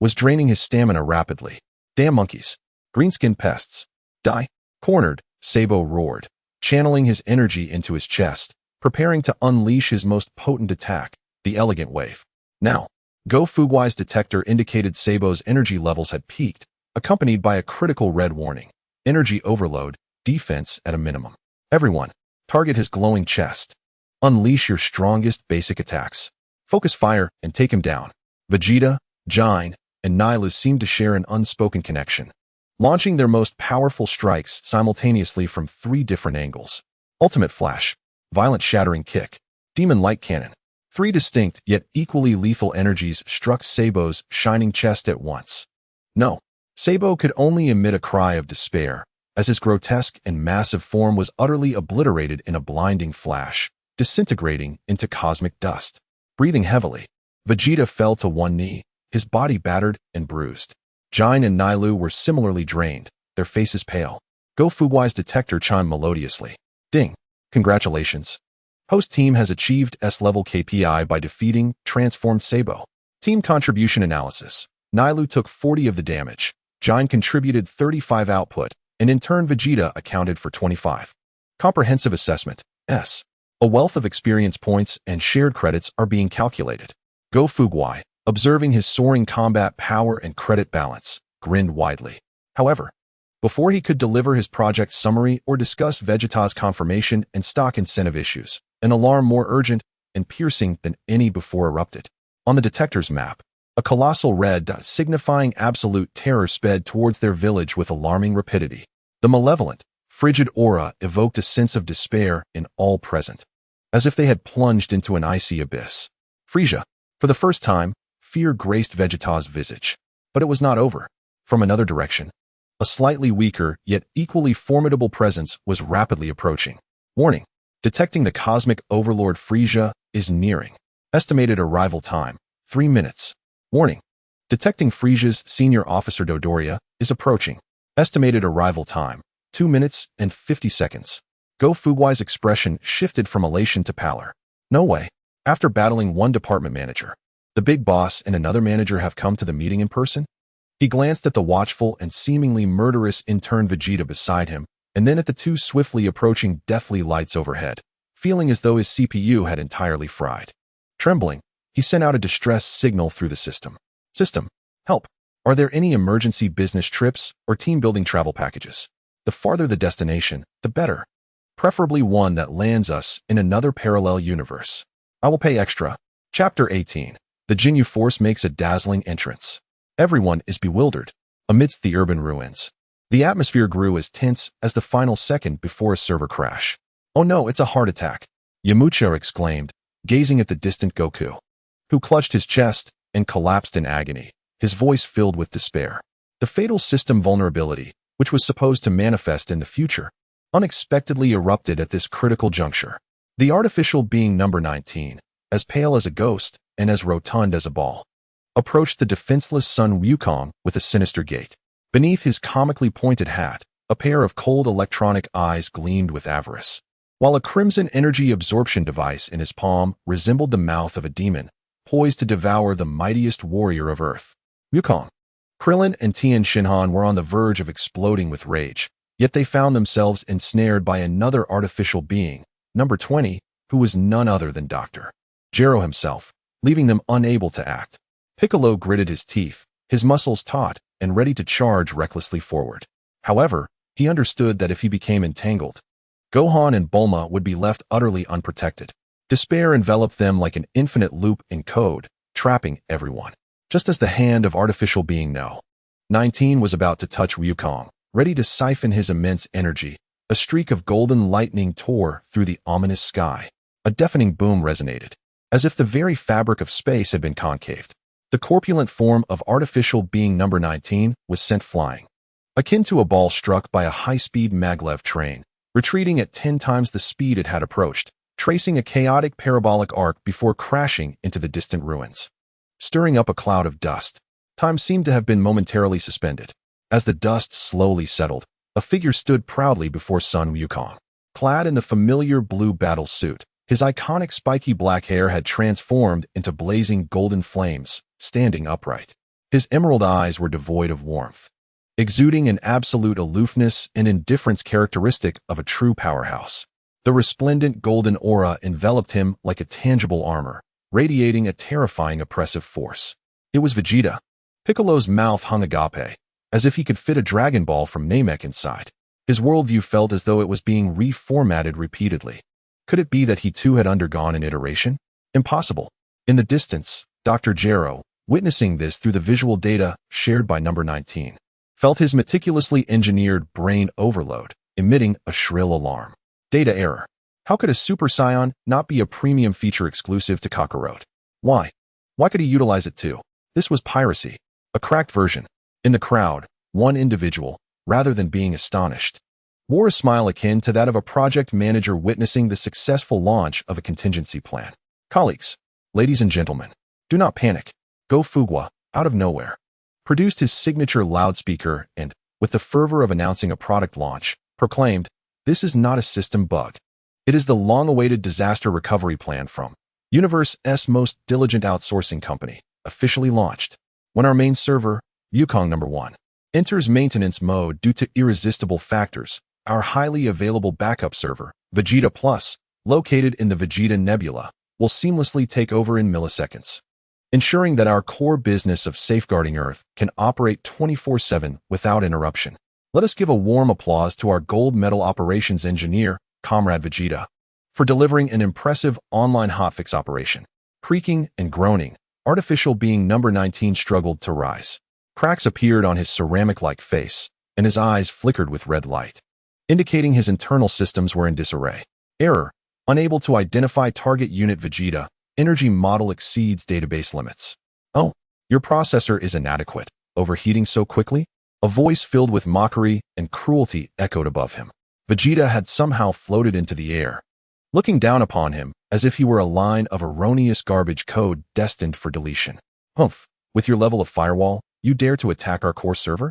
Speaker 1: was draining his stamina rapidly. Damn monkeys. Green-skinned pests. Die. Cornered, Sabo roared, channeling his energy into his chest, preparing to unleash his most potent attack, the elegant wave. Now, Go Fuguai's detector indicated Sabo's energy levels had peaked, accompanied by a critical red warning. Energy overload, defense at a minimum. Everyone, target his glowing chest. Unleash your strongest basic attacks. Focus fire and take him down. Vegeta, Jine, and Nilou seemed to share an unspoken connection, launching their most powerful strikes simultaneously from 3 different angles. Ultimate Flash, Violent Shattering Kick, Demon Light Cannon. 3 distinct yet equally lethal energies struck Sabo's shining chest at once. No, Sabo could only emit a cry of despair, as his grotesque and massive form was utterly obliterated in a blinding flash, disintegrating into cosmic dust. Breathing heavily, Vegeta fell to one knee, his body battered and bruised. Jine and Nilou were similarly drained, their faces pale. Go Fuguai's detector chimed melodiously. Ding. Congratulations. Host team has achieved S-level KPI by defeating transformed Sabo. Team contribution analysis. Nilou took 40 of the damage, Jine contributed 35 output, and in turn Vegeta accounted for 25. Comprehensive assessment, S. A wealth of experience points and shared credits are being calculated. Go Fuguai, observing his soaring combat power and credit balance, grinned widely. However, before he could deliver his project summary or discuss Vegeta's confirmation and stock incentive issues, an alarm more urgent and piercing than any before erupted. On the detector's map, a colossal red dot signifying absolute terror sped towards their village with alarming rapidity. The malevolent, frigid aura evoked a sense of despair in all present, as if they had plunged into an icy abyss. Frisia, for the first time, fear graced Vegeta's visage. But it was not over. From another direction, a slightly weaker, yet equally formidable presence was rapidly approaching. Warning. Detecting the cosmic overlord Frisia is nearing. Estimated arrival time, 3 minutes. Warning. Detecting Frisia's senior officer Dodoria is approaching. Estimated arrival time, 2 minutes and 50 seconds. Go Fuguai's expression shifted from elation to pallor. No way. After battling one department manager, the big boss and another manager have come to the meeting in person? He glanced at the watchful and seemingly murderous intern Vegeta beside him, and then at the two swiftly approaching deathly lights overhead, feeling as though his CPU had entirely fried. Trembling, he sent out a distress signal through the system. System, help. Are there any emergency business trips or team-building travel packages? The farther the destination, the better. Preferably one that lands us in another parallel universe. I will pay extra. Chapter 18. The Ginyu Force makes a dazzling entrance. Everyone is bewildered amidst the urban ruins. The atmosphere grew as tense as the final second before a server crash. Oh no, it's a heart attack, Yamcha exclaimed, gazing at the distant Goku, who clutched his chest and collapsed in agony, his voice filled with despair. The fatal system vulnerability, which was supposed to manifest in the future, unexpectedly erupted at this critical juncture. The artificial being number 19, as pale as a ghost and as rotund as a ball, approached the defenseless Sun Wukong with a sinister gait. Beneath his comically pointed hat, a pair of cold electronic eyes gleamed with avarice, while a crimson energy absorption device in his palm resembled the mouth of a demon, poised to devour the mightiest warrior of Earth. Wukong. Krillin and Tien Shinhan were on the verge of exploding with rage, yet they found themselves ensnared by another artificial being, number 20, who was none other than Dr. Gero himself, leaving them unable to act. Piccolo gritted his teeth, his muscles taut and ready to charge recklessly forward. However, he understood that if he became entangled, Gohan and Bulma would be left utterly unprotected. Despair enveloped them like an infinite loop in code, trapping everyone. Just as the hand of artificial being No. 19 was about to touch Wukong, ready to siphon his immense energy, a streak of golden lightning tore through the ominous sky. A deafening boom resonated, as if the very fabric of space had been concaved. The corpulent form of artificial being number 19 was sent flying, akin to a ball struck by a high-speed maglev train, retreating at 10 times the speed it had approached, tracing a chaotic parabolic arc before crashing into the distant ruins. Stirring up a cloud of dust, time seemed to have been momentarily suspended. As the dust slowly settled, a figure stood proudly before Sun Wukong. Clad in the familiar blue battle suit, his iconic spiky black hair had transformed into blazing golden flames, standing upright. His emerald eyes were devoid of warmth, exuding an absolute aloofness and indifference characteristic of a true powerhouse. The resplendent golden aura enveloped him like a tangible armor, radiating a terrifying oppressive force. It was Vegeta. Piccolo's mouth hung agape, as if he could fit a Dragon Ball from Namek inside. His worldview felt as though it was being reformatted repeatedly. Could it be that he too had undergone an iteration? Impossible. In the distance, Dr. Gero, witnessing this through the visual data shared by number 19, felt his meticulously engineered brain overload, emitting a shrill alarm. Data error. How could a Super Saiyan not be a premium feature exclusive to Kakarot? Why? Why could he utilize it too? This was piracy. A cracked version. In the crowd, one individual, rather than being astonished, wore a smile akin to that of a project manager witnessing the successful launch of a contingency plan. Colleagues, ladies and gentlemen, do not panic. Go Fuguai, out of nowhere, produced his signature loudspeaker and, with the fervor of announcing a product launch, proclaimed, "This is not a system bug. It is the long-awaited disaster recovery plan from Universe's most diligent outsourcing company, officially launched." When our main server, Yukong number 1, enters maintenance mode due to irresistible factors, our highly available backup server, Vegeta Plus, located in the Vegeta Nebula, will seamlessly take over in milliseconds, ensuring that our core business of safeguarding Earth can operate 24/7 without interruption. Let us give a warm applause to our gold medal operations engineer, Comrade Vegeta, for delivering an impressive online hotfix operation. Creaking and groaning, artificial being number 19 struggled to rise. Cracks appeared on his ceramic-like face, and his eyes flickered with red light, indicating his internal systems were in disarray. Error: unable to identify target unit. Vegeta, energy model exceeds database limits. Oh, your processor is inadequate, overheating so quickly? A voice filled with mockery and cruelty echoed above him. Vegeta had somehow floated into the air, looking down upon him as if he were a line of erroneous garbage code destined for deletion. Humph, with your level of firewall, you dare to attack our core server?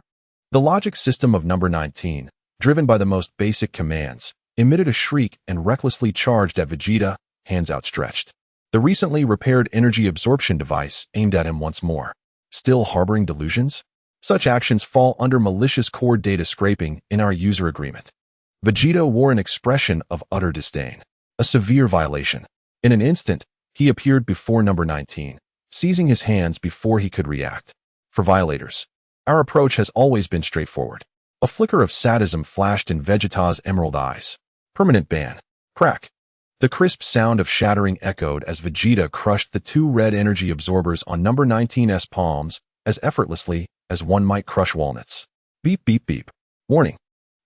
Speaker 1: The logic system of number 19, driven by the most basic commands, emitted a shriek and recklessly charged at Vegeta, hands outstretched. The recently repaired energy absorption device aimed at him once more. Still harboring delusions? Such actions fall under malicious core data scraping in our user agreement. Vegeta wore an expression of utter disdain. A severe violation. In an instant, he appeared before number 19, seizing his hands before he could react. For violators, our approach has always been straightforward. A flicker of sadism flashed in Vegeta's emerald eyes. Permanent ban. Crack. The crisp sound of shattering echoed as Vegeta crushed the 2 red energy absorbers on number 19's palms as effortlessly as one might crush walnuts. Beep beep beep. Warning.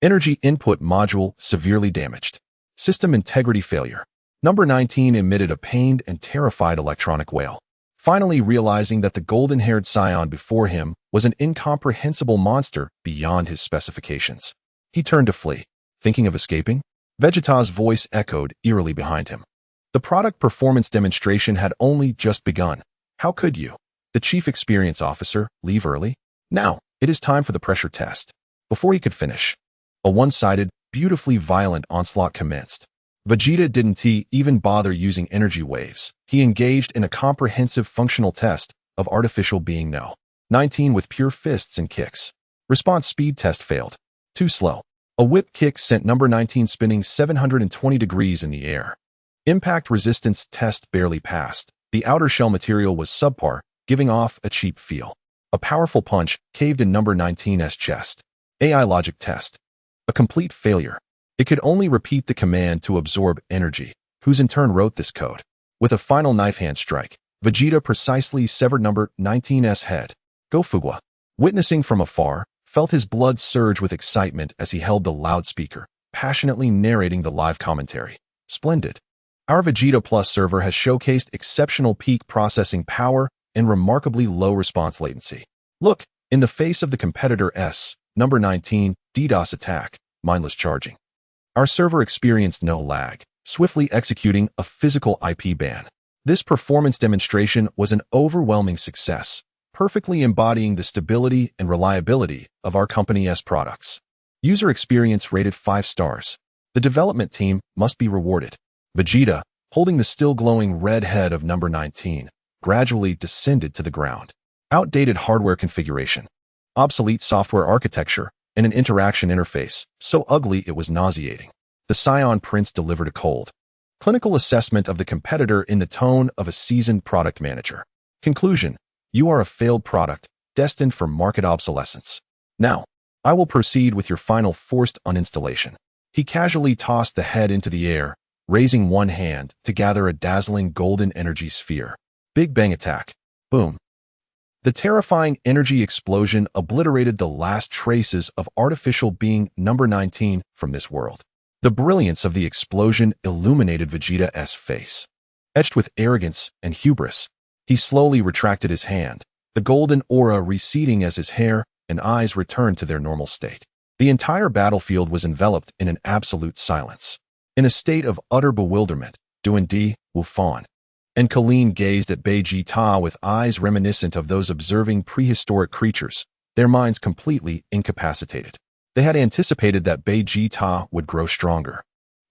Speaker 1: Energy input module severely damaged. System integrity failure. Number 19 emitted a pained and terrified electronic wail, finally realizing that the golden-haired scion before him was an incomprehensible monster beyond his specifications. He turned to flee. Thinking of escaping? Vegeta's voice echoed eerily behind him. The product performance demonstration had only just begun. How could you, the chief experience officer, leave early? Now, it is time for the pressure test. Before he could finish, a one-sided, beautifully violent onslaught commenced. Vegeta didn't even bother using energy waves. He engaged in a comprehensive functional test of artificial being No. 19 with pure fists and kicks. Response speed test failed. Too slow. A whip kick sent number 19 spinning 720 degrees in the air. Impact resistance test barely passed. The outer shell material was subpar, giving off a cheap feel. A powerful punch caved in number 19's chest. AI logic test. A complete failure. It could only repeat the command to absorb energy, whose in turn wrote this code. With a final knife hand strike, Vegeta precisely severed number 19's head. Gofugwa, witnessing from afar, felt his blood surge with excitement as he held the loudspeaker, passionately narrating the live commentary. Splendid. Our Vegeta Plus server has showcased exceptional peak processing power and remarkably low response latency. Look, in the face of the competitor number 19, DDoS attack, mindless charging. Our server experienced no lag, swiftly executing a physical IP ban. This performance demonstration was an overwhelming success, perfectly embodying the stability and reliability of our company's products. User experience rated 5 stars. The development team must be rewarded. Vegeta, holding the still glowing red head of number 19, gradually descended to the ground. Outdated hardware configuration, obsolete software architecture, and an interaction interface, so ugly it was nauseating. The Scion Prince delivered a cold, clinical assessment of the competitor in the tone of a seasoned product manager. Conclusion: you are a failed product, destined for market obsolescence. Now, I will proceed with your final forced uninstallation. He casually tossed the head into the air, raising one hand to gather a dazzling golden energy sphere. Big Bang attack. Boom. The terrifying energy explosion obliterated the last traces of artificial being number 19 from this world. The brilliance of the explosion illuminated Vegeta's face. Etched with arrogance and hubris, he slowly retracted his hand, the golden aura receding as his hair and eyes returned to their normal state. The entire battlefield was enveloped in an absolute silence. In a state of utter bewilderment, Duende, Wufan, and Colleen gazed at Vegeta with eyes reminiscent of those observing prehistoric creatures, their minds completely incapacitated. They had anticipated that Vegeta would grow stronger,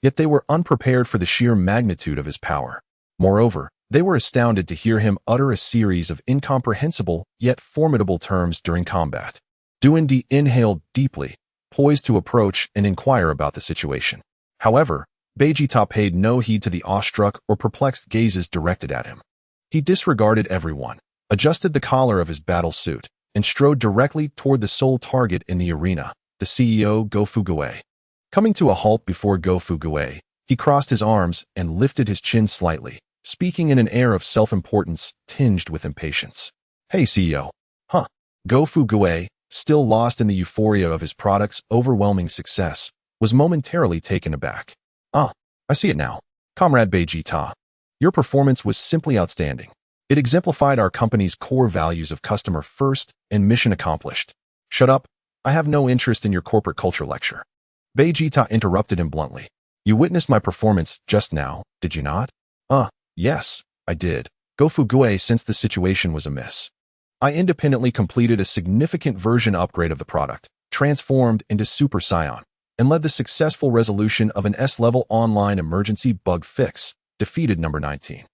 Speaker 1: yet they were unprepared for the sheer magnitude of his power. Moreover, They were astounded to hear him utter a series of incomprehensible yet formidable terms during combat. Duende inhaled deeply, poised to approach and inquire about the situation. However, Vegeta paid no heed to the awestruck or perplexed gazes directed at him. He disregarded everyone, adjusted the collar of his battle suit, and strode directly toward the sole target in the arena, the CEO Go-Fuguei. Coming to a halt before Go-Fuguei, he crossed his arms and lifted his chin slightly, speaking in an air of self-importance tinged with impatience. "Hey, CEO." "Huh." Go-Fuguei, still lost in the euphoria of his product's overwhelming success, was momentarily taken aback. "Ah, I see it now. Comrade Vegeta. Your performance was simply outstanding. It exemplified our company's core values of customer first and mission accomplished." "Shut up. I have no interest in your corporate culture lecture." Vegeta interrupted him bluntly. "You witnessed my performance just now, did you not?" Yes, I did." Go-Fuguei sensed the situation was amiss. "I independently completed a significant version upgrade of the product, transformed into Super Saiyan, and led the successful resolution of an S-level online emergency bug fix, defeated number 19.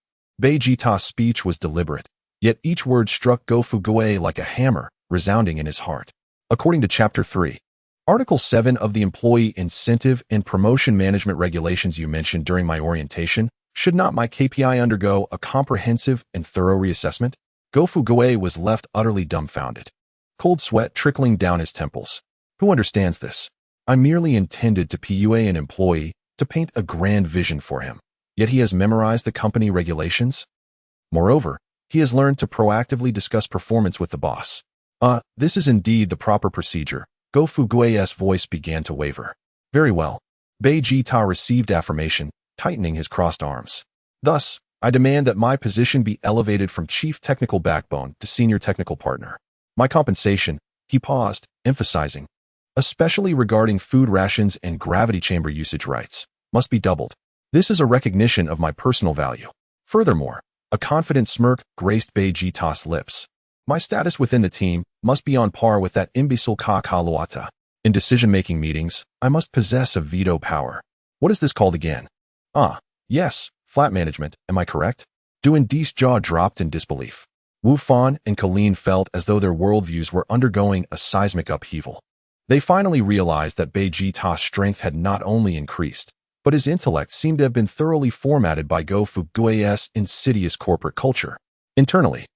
Speaker 1: Vegeta's speech was deliberate, yet each word struck Go-Fuguei like a hammer, resounding in his heart. According to Chapter 3, Article 7 of the Employee Incentive and Promotion Management Regulations you mentioned during my orientation, should not my KPI undergo a comprehensive and thorough reassessment? Go-Fuguei was left utterly dumbfounded, cold sweat trickling down his temples. Who understands this? I merely intended to PUA an employee to paint a grand vision for him, yet he has memorized the company regulations? Moreover, he has learned to proactively discuss performance with the boss. This is indeed the proper procedure. Go-Fuguei's voice began to waver. Very well. Vegeta received affirmation, tightening his crossed arms. Thus, I demand that my position be elevated from chief technical backbone to senior technical partner. My compensation, he paused, emphasizing, especially regarding food rations and gravity chamber usage rights, must be doubled. This is a recognition of my personal value. Furthermore, a confident smirk graced Vegeta's lips. My status within the team must be on par with that imbecile Kakaluata. In decision-making meetings, I must possess a veto power. What is this called again? Yes, flat management, am I correct? Duende's jaw dropped in disbelief. Wu Fan and Colleen felt as though their worldviews were undergoing a seismic upheaval. They finally realized that Vegeta's strength had not only increased, but his intellect seemed to have been thoroughly formatted by Go-Fuguei's insidious corporate culture. Internally,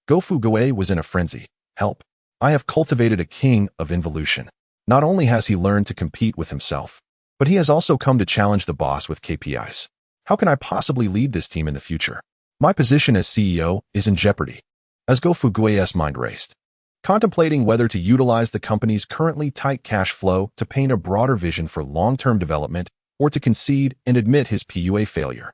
Speaker 1: Go-Fuguei was in a frenzy. Help. I have cultivated a king of involution. Not only has he learned to compete with himself, but he has also come to challenge the boss with KPIs. How can I possibly lead this team in the future? My position as CEO is in jeopardy. As Go-Fuguei's mind raced, contemplating whether to utilize the company's currently tight cash flow to paint a broader vision for long-term development or to concede and admit his PUA failure.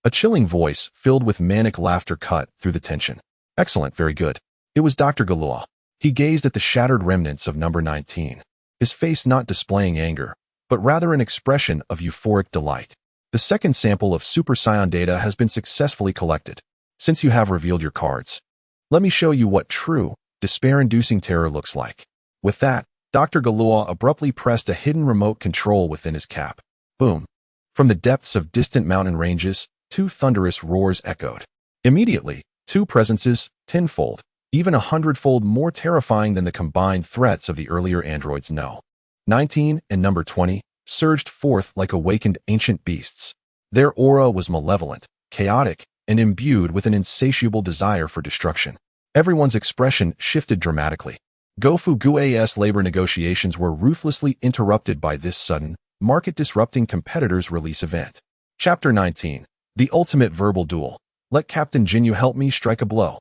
Speaker 1: A chilling voice filled with manic laughter cut through the tension. Excellent, very good. It was Dr. Galua. He gazed at the shattered remnants of number 19, his face not displaying anger, but rather an expression of euphoric delight. The second sample of Super Saiyan data has been successfully collected. Since you have revealed your cards, let me show you what true, despair-inducing terror looks like. With that, Dr. Galua abruptly pressed a hidden remote control within his cap. Boom. From the depths of distant mountain ranges, two thunderous roars echoed. Immediately, two presences, tenfold, even 100-fold more terrifying than the combined threats of the earlier androids No. 19 and number 20, surged forth like awakened ancient beasts. Their aura was malevolent, chaotic, and imbued with an insatiable desire for destruction. Everyone's expression shifted dramatically. Go-Fuguei's labor negotiations were ruthlessly interrupted by this sudden, market-disrupting competitor's release event. Chapter 19. The Ultimate Verbal Duel. Let Captain Jinyu help me strike a blow.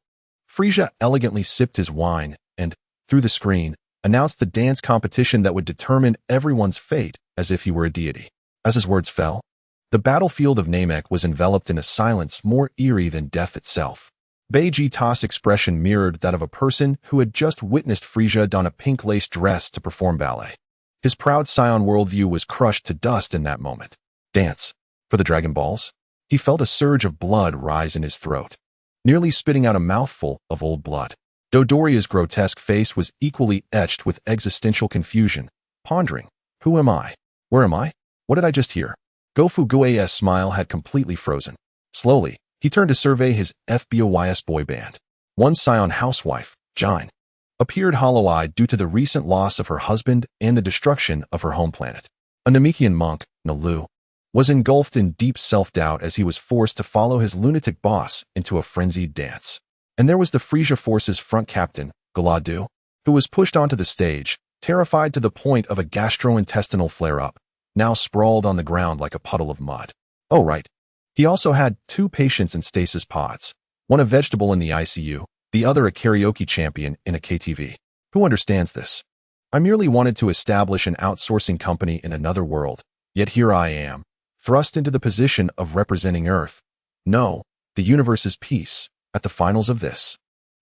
Speaker 1: Frieza elegantly sipped his wine and, through the screen, announced the dance competition that would determine everyone's fate as if he were a deity. As his words fell, the battlefield of Namek was enveloped in a silence more eerie than death itself. Vegeta's expression mirrored that of a person who had just witnessed Frieza don a pink lace dress to perform ballet. His proud Saiyan worldview was crushed to dust in that moment. Dance. For the Dragon Balls? He felt a surge of blood rise in his throat, nearly spitting out a mouthful of old blood. Dodoria's grotesque face was equally etched with existential confusion, pondering, who am I? Where am I? What did I just hear? Go-Fuguei's smile had completely frozen. Slowly, He turned to survey his FBOYS boy band. One scion housewife, Jine, appeared hollow-eyed due to the recent loss of her husband and the destruction of her home planet. A Namekian monk, Nalu, was engulfed in deep self-doubt as he was forced to follow his lunatic boss into a frenzied dance. And there was the Frisia Force's front captain, Galadu, who was pushed onto the stage, terrified to the point of a gastrointestinal flare-up, now sprawled on the ground like a puddle of mud. Oh right. He also had 2 patients in stasis pods, one a vegetable in the ICU, the other a karaoke champion in a KTV. Who understands this? I merely wanted to establish an outsourcing company in another world, yet here I am, thrust into the position of representing Earth. No, the universe's peace, at the finals of this.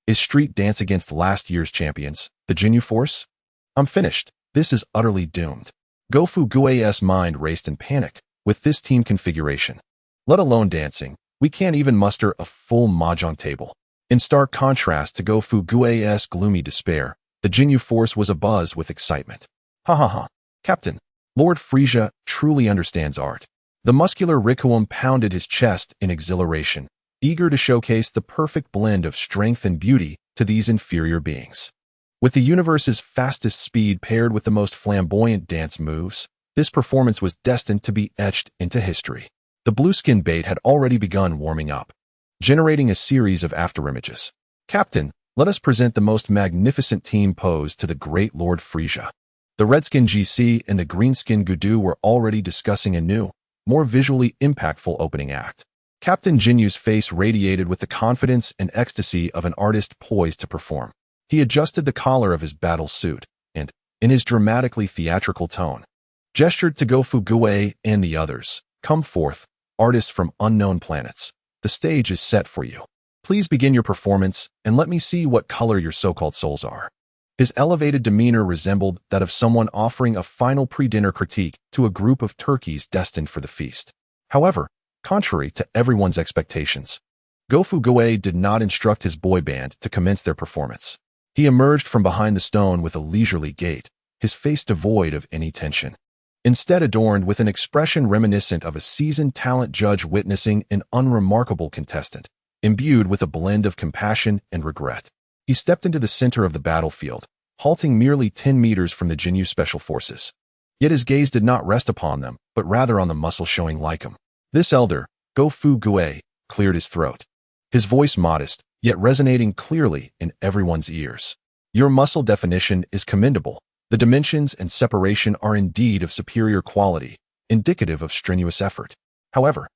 Speaker 1: Is Street Dance against last year's champions, the Jinyu Force? I'm finished. This is utterly doomed. Gofu Gui's mind raced in panic. With this team configuration, let alone dancing, we can't even muster a full mahjong table. In stark contrast to Gofu Gui's gloomy despair, the Jinyu Force was abuzz with excitement. Ha ha ha. Captain, Lord Frisia truly understands art. The muscular Rikuum pounded his chest in exhilaration, eager to showcase the perfect blend of strength and beauty to these inferior beings. With the universe's fastest speed paired with the most flamboyant dance moves, this performance was destined to be etched into history. The blueskin bait had already begun warming up, generating a series of afterimages. Captain, let us present the most magnificent team pose to the great Lord Frisia. The Redskin GC and the Greenskin Gudu were already discussing a new, more visually impactful opening act. Captain Jinyu's face radiated with the confidence and ecstasy of an artist poised to perform. He adjusted the collar of his battle suit and, in his dramatically theatrical tone, gestured to Gofu Gui and the others. Come forth, artists from unknown planets. The stage is set for you. Please begin your performance and let me see what color your so-called souls are. His elevated demeanor resembled that of someone offering a final pre-dinner critique to a group of turkeys destined for the feast. However, contrary to everyone's expectations, Gofu Gui did not instruct his boy band to commence their performance. He emerged from behind the stone with a leisurely gait, his face devoid of any tension. Instead adorned with an expression reminiscent of a seasoned talent judge witnessing an unremarkable contestant, imbued with a blend of compassion and regret. He stepped into the center of the battlefield, halting merely 10 meters from the Jinyu Special Forces. Yet his gaze did not rest upon them, but rather on the muscle showing like him. This elder, Gofu Gui, cleared his throat, his voice modest, yet resonating clearly in everyone's ears. Your muscle definition is commendable. The dimensions and separation are indeed of superior quality, indicative of strenuous effort. However,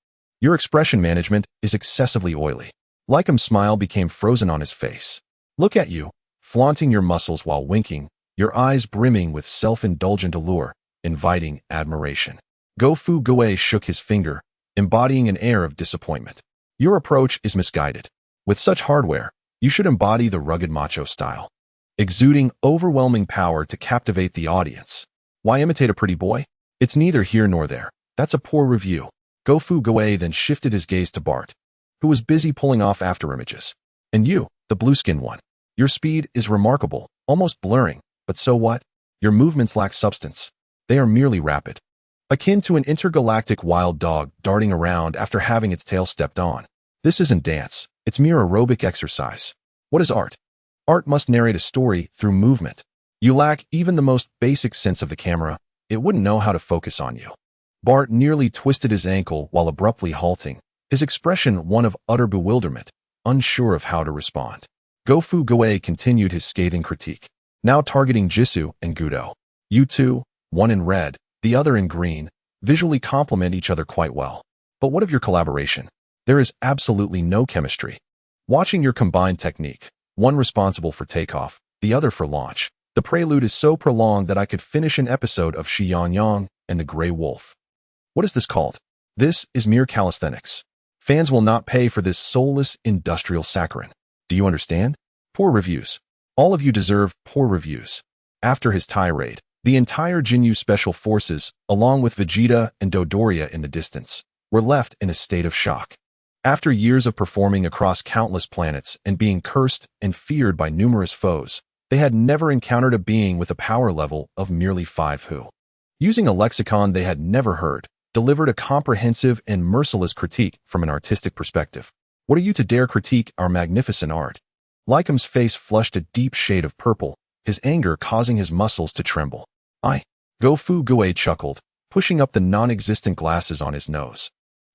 Speaker 1: your expression management is excessively oily. Lycom's smile became frozen on his face. Look at you, flaunting your muscles while winking, your eyes brimming with self-indulgent allure, inviting admiration. Gofu Gui shook his finger, embodying an air of disappointment. Your approach is misguided. With such hardware, you should embody the rugged macho style, exuding overwhelming power to captivate the audience. Why imitate a pretty boy? It's neither here nor there. That's a poor review. Gofu Gui then shifted his gaze to Bart, who was busy pulling off afterimages. And you, the blue-skinned one. Your speed is remarkable, almost blurring, but so what? Your movements lack substance. They are merely rapid, akin to an intergalactic wild dog darting around after having its tail stepped on. This isn't dance, it's mere aerobic exercise. What is art? Art must narrate a story through movement. You lack even the most basic sense of the camera. It wouldn't know how to focus on you. Bart nearly twisted his ankle while abruptly halting, his expression one of utter bewilderment, unsure of how to respond. Gofu Gui continued his scathing critique, now targeting Jisoo and Gudo. You two, one in red, the other in green, visually complement each other quite well. But what of your collaboration? There is absolutely no chemistry. Watching your combined technique, one responsible for takeoff, the other for launch, the prelude is so prolonged that I could finish an episode of Shi Yang Yang and the Grey Wolf. What is this called? This is mere calisthenics. Fans will not pay for this soulless industrial saccharine. Do you understand? Poor reviews. All of you deserve poor reviews. After his tirade, the entire Jinyu Special Forces, along with Vegeta and Dodoria in the distance, were left in a state of shock. After years of performing across countless planets and being cursed and feared by numerous foes, they had never encountered a being with a power level of merely 5 who, using a lexicon they had never heard, delivered a comprehensive and merciless critique from an artistic perspective. What are you to dare critique our magnificent art? Lycom's face flushed a deep shade of purple, his anger causing his muscles to tremble. Go Fu Gue chuckled, pushing up the non-existent glasses on his nose,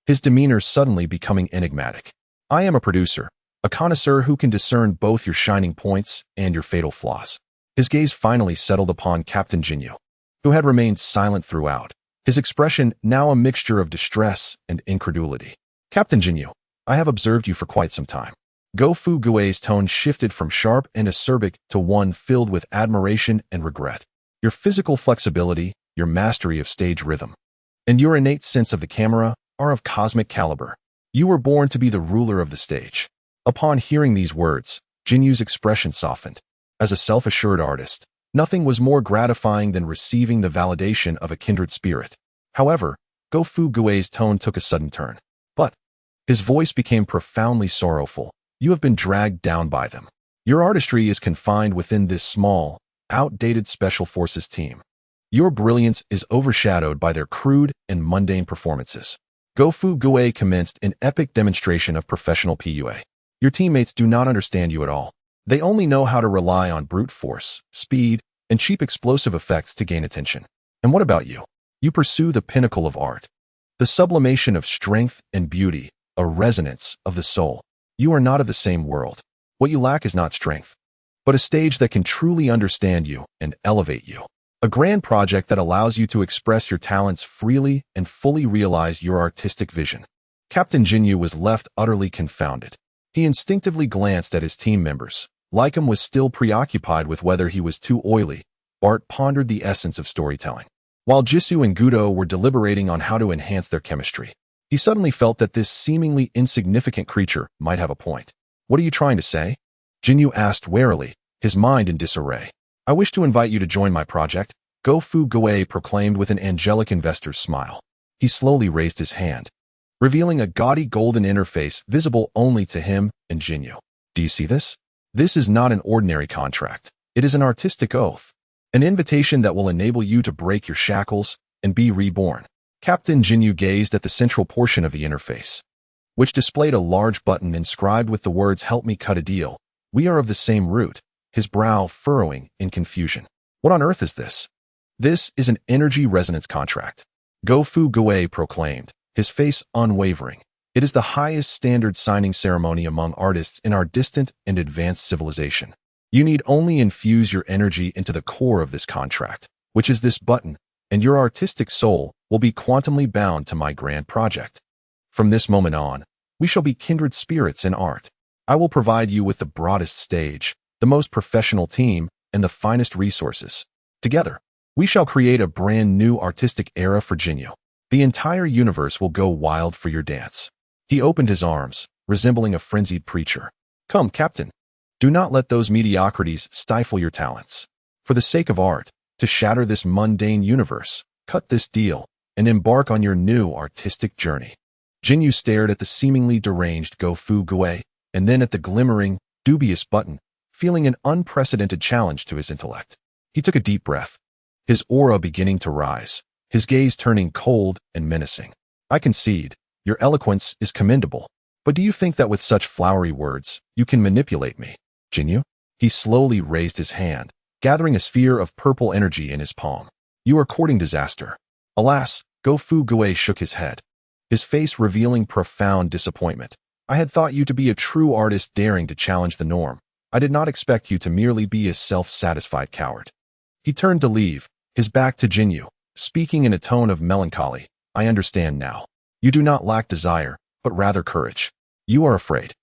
Speaker 1: his demeanor suddenly becoming enigmatic. I am a producer, a connoisseur who can discern both your shining points and your fatal flaws. His gaze finally settled upon Captain Jinyu, who had remained silent throughout, his expression now a mixture of distress and incredulity. Captain Jinyu, I have observed you for quite some time. Go Fu Gue's tone shifted from sharp and acerbic to one filled with admiration and regret. Your physical flexibility, your mastery of stage rhythm, and your innate sense of the camera are of cosmic caliber. You were born to be the ruler of the stage. Upon hearing these words, Jinyu's expression softened. As a self-assured artist, nothing was more gratifying than receiving the validation of a kindred spirit. However, Go Fu Gue's tone took a sudden turn. But his voice became profoundly sorrowful. You have been dragged down by them. Your artistry is confined within this small, outdated Special Forces team. Your brilliance is overshadowed by their crude and mundane performances. Go Fu Gue commenced an epic demonstration of professional PUA. Your teammates do not understand you at all. They only know how to rely on brute force, speed, and cheap explosive effects to gain attention. And what about you? You pursue the pinnacle of art, the sublimation of strength and beauty, a resonance of the soul. You are not of the same world. What you lack is not strength, but a stage that can truly understand you and elevate you. A grand project that allows you to express your talents freely and fully realize your artistic vision. Captain Jinyu was left utterly confounded. He instinctively glanced at his team members. Lycom was still preoccupied with whether he was too oily. Bart pondered the essence of storytelling, while Jisoo and Gudo were deliberating on how to enhance their chemistry. He suddenly felt that this seemingly insignificant creature might have a point. What are you trying to say? Jinyu asked warily, his mind in disarray. I wish to invite you to join my project, Go Fu Gue proclaimed with an angelic investor's smile. He slowly raised his hand, revealing a gaudy golden interface visible only to him and Jinyu. Do you see this? This is not an ordinary contract. It is an artistic oath, an invitation that will enable you to break your shackles and be reborn. Captain Jinyu gazed at the central portion of the interface, which displayed a large button inscribed with the words, "Help me cut a deal. We are of the same root," his brow furrowing in confusion. What on earth is this? This is an energy resonance contract, Go Fu Gue proclaimed, his face unwavering. It is the highest standard signing ceremony among artists in our distant and advanced civilization. You need only infuse your energy into the core of this contract, which is this button, and your artistic soul will be quantumly bound to my grand project. From this moment on, we shall be kindred spirits in art. I will provide you with the broadest stage, the most professional team, and the finest resources. Together, we shall create a brand new artistic era for Jinyu. The entire universe will go wild for your dance. He opened his arms, resembling a frenzied preacher. Come, Captain. Do not let those mediocrities stifle your talents. For the sake of art, to shatter this mundane universe, cut this deal, and embark on your new artistic journey. Jinyu stared at the seemingly deranged Go Fu Gue, and then at the glimmering, dubious button, feeling an unprecedented challenge to his intellect. He took a deep breath, his aura beginning to rise, his gaze turning cold and menacing. I concede, your eloquence is commendable, but do you think that with such flowery words, you can manipulate me, Jinyu? He slowly raised his hand, gathering a sphere of purple energy in his palm. You are courting disaster. Alas, Go Fu Gue shook his head, his face revealing profound disappointment. I had thought you to be a true artist daring to challenge the norm. I did not expect you to merely be a self-satisfied coward. He turned to leave, his back to Jinyu, speaking in a tone of melancholy. I understand now. You do not lack desire, but rather courage. You are afraid.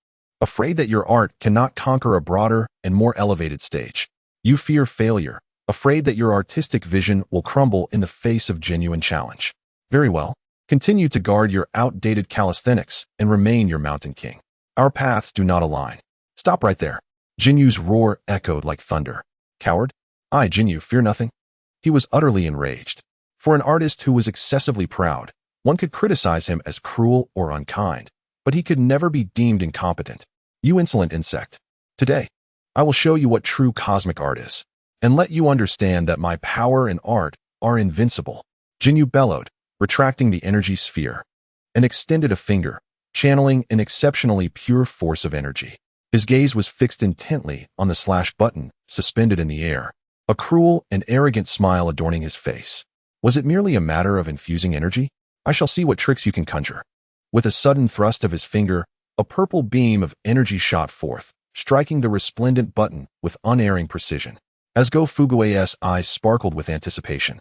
Speaker 1: Afraid that your art cannot conquer a broader and more elevated stage. You fear failure, afraid that your artistic vision will crumble in the face of genuine challenge. Very well. Continue to guard your outdated calisthenics and remain your mountain king. Our paths do not align. Stop right there. Jinyu's roar echoed like thunder. Coward? I, Jinyu, fear nothing. He was utterly enraged. For an artist who was excessively proud, one could criticize him as cruel or unkind, but he could never be deemed incompetent. You insolent insect. Today, I will show you what true cosmic art is, and let you understand that my power and art are invincible. Jinyu bellowed, retracting the energy sphere, and extended a finger, channeling an exceptionally pure force of energy. His gaze was fixed intently on the slash button, suspended in the air, a cruel and arrogant smile adorning his face. Was it merely a matter of infusing energy? I shall see what tricks you can conjure. With a sudden thrust of his finger, a purple beam of energy shot forth, striking the resplendent button with unerring precision. As Go Fugue's eyes sparkled with anticipation,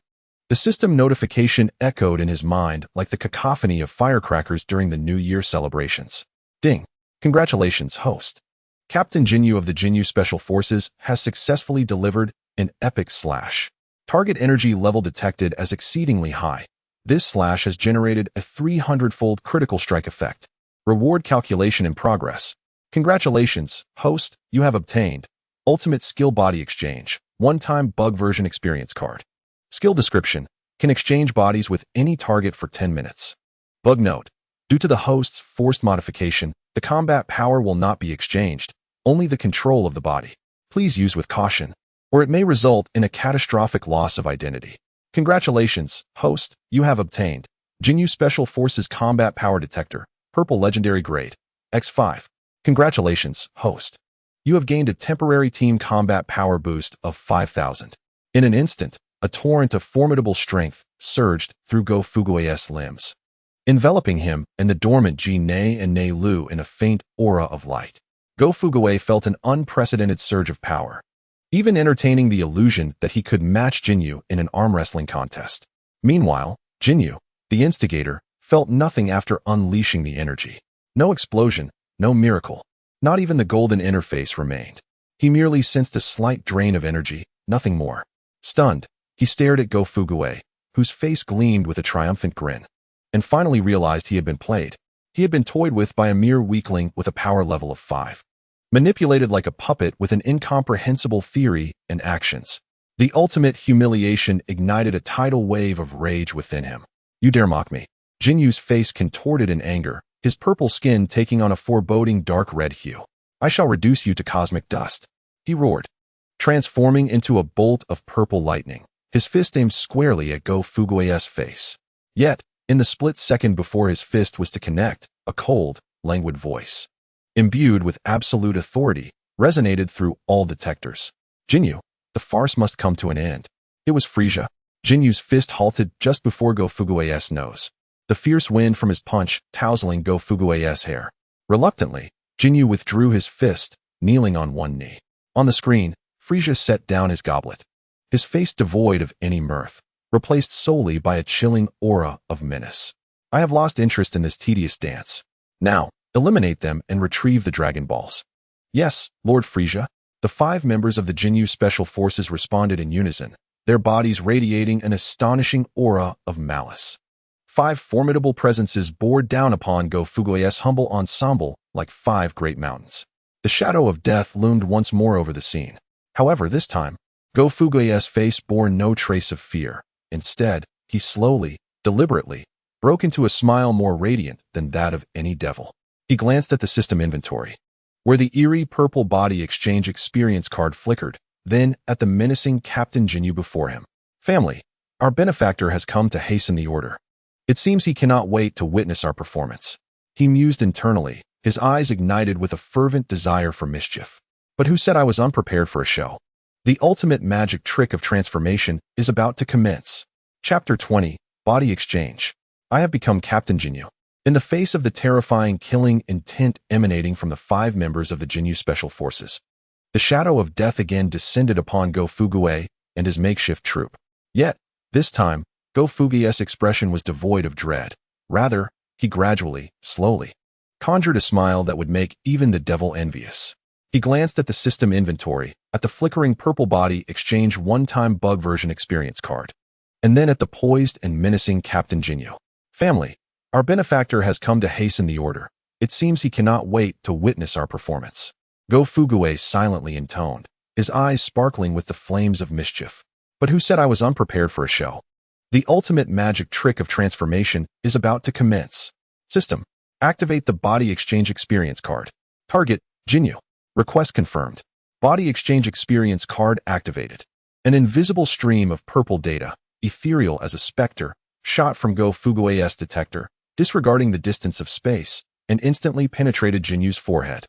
Speaker 1: the system notification echoed in his mind like the cacophony of firecrackers during the New Year celebrations. Ding! Congratulations, host. Captain Jinyu of the Jinyu Special Forces has successfully delivered an epic slash. Target energy level detected as exceedingly high. This slash has generated a 300-fold critical strike effect. Reward calculation in progress. Congratulations, host, you have obtained Ultimate Skill Body Exchange, one-time bug version experience card. Skill description, can exchange bodies with any target for 10 minutes. Bug note, due to the host's forced modification, the combat power will not be exchanged, only the control of the body. Please use with caution, or it may result in a catastrophic loss of identity. Congratulations, host, you have obtained Jinyu Special Forces Combat Power Detector, Purple Legendary Grade, X5. Congratulations, host. You have gained a temporary team combat power boost of 5,000. In an instant, a torrent of formidable strength surged through Go Fugue's limbs, enveloping him and the dormant Ji Ne and Ne Lu in a faint aura of light. Go Fugue felt an unprecedented surge of power, even entertaining the illusion that he could match Jinyu in an arm wrestling contest. Meanwhile, Jinyu, the instigator, felt nothing after unleashing the energy. No explosion, no miracle. Not even the golden interface remained. He merely sensed a slight drain of energy, nothing more. Stunned, he stared at Go Fugue, whose face gleamed with a triumphant grin, and finally realized he had been played. He had been toyed with by a mere weakling with a power level of 5. Manipulated like a puppet with an incomprehensible theory and actions. The ultimate humiliation ignited a tidal wave of rage within him. You dare mock me? Jinyu's face contorted in anger, his purple skin taking on a foreboding dark red hue. I shall reduce you to cosmic dust, he roared, transforming into a bolt of purple lightning, his fist aimed squarely at Go Fugue's face. Yet, in the split second before his fist was to connect, a cold, languid voice, imbued with absolute authority, resonated through all detectors. Jinyu, the farce must come to an end. It was Frisia. Jinyu's fist halted just before Go Fugue's nose, the fierce wind from his punch tousling Go Fugue's hair. Reluctantly, Jinyu withdrew his fist, kneeling on one knee. On the screen, Frisia set down his goblet, his face devoid of any mirth, replaced solely by a chilling aura of menace. I have lost interest in this tedious dance. Now, eliminate them and retrieve the Dragon Balls. Yes, Lord Frisia. The 5 members of the Jinyu Special Forces responded in unison, their bodies radiating an astonishing aura of malice. 5 formidable presences bore down upon Go Fugue's humble ensemble like 5 great mountains. The shadow of death loomed once more over the scene. However, this time, Go Fugue's face bore no trace of fear. Instead, he slowly, deliberately, broke into a smile more radiant than that of any devil. He glanced at the system inventory, where the eerie purple body exchange experience card flickered, then at the menacing Captain Jinyu before him. Family, our benefactor has come to hasten the order. It seems he cannot wait to witness our performance. He mused internally, his eyes ignited with a fervent desire for mischief. But who said I was unprepared for a show? The ultimate magic trick of transformation is about to commence. Chapter 20, Body Exchange. I have become Captain Jinyu. In the face of the terrifying killing intent emanating from the 5 members of the Jinyu Special Forces, the shadow of death again descended upon Go Fugue and his makeshift troop. Yet, this time, Go Fugue's expression was devoid of dread. Rather, he gradually, slowly, conjured a smile that would make even the devil envious. He glanced at the system inventory, at the flickering purple body exchange one-time bug version experience card, and then at the poised and menacing Captain Jinyu. Family, our benefactor has come to hasten the order. It seems he cannot wait to witness our performance. Go Fugue silently intoned, his eyes sparkling with the flames of mischief. But who said I was unprepared for a show? The ultimate magic trick of transformation is about to commence. System, activate the body exchange experience card. Target, Jinyu. Request confirmed. Body exchange experience card activated. An invisible stream of purple data, ethereal as a specter, shot from Go Fugue's detector, disregarding the distance of space, and instantly penetrated Jinyu's forehead.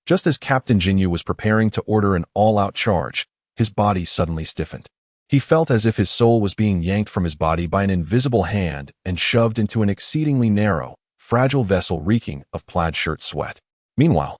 Speaker 1: Just as Captain Jinyu was preparing to order an all-out charge, his body suddenly stiffened. He felt as if his soul was being yanked from his body by an invisible hand and shoved into an exceedingly narrow, fragile vessel reeking of plaid shirt sweat. Meanwhile,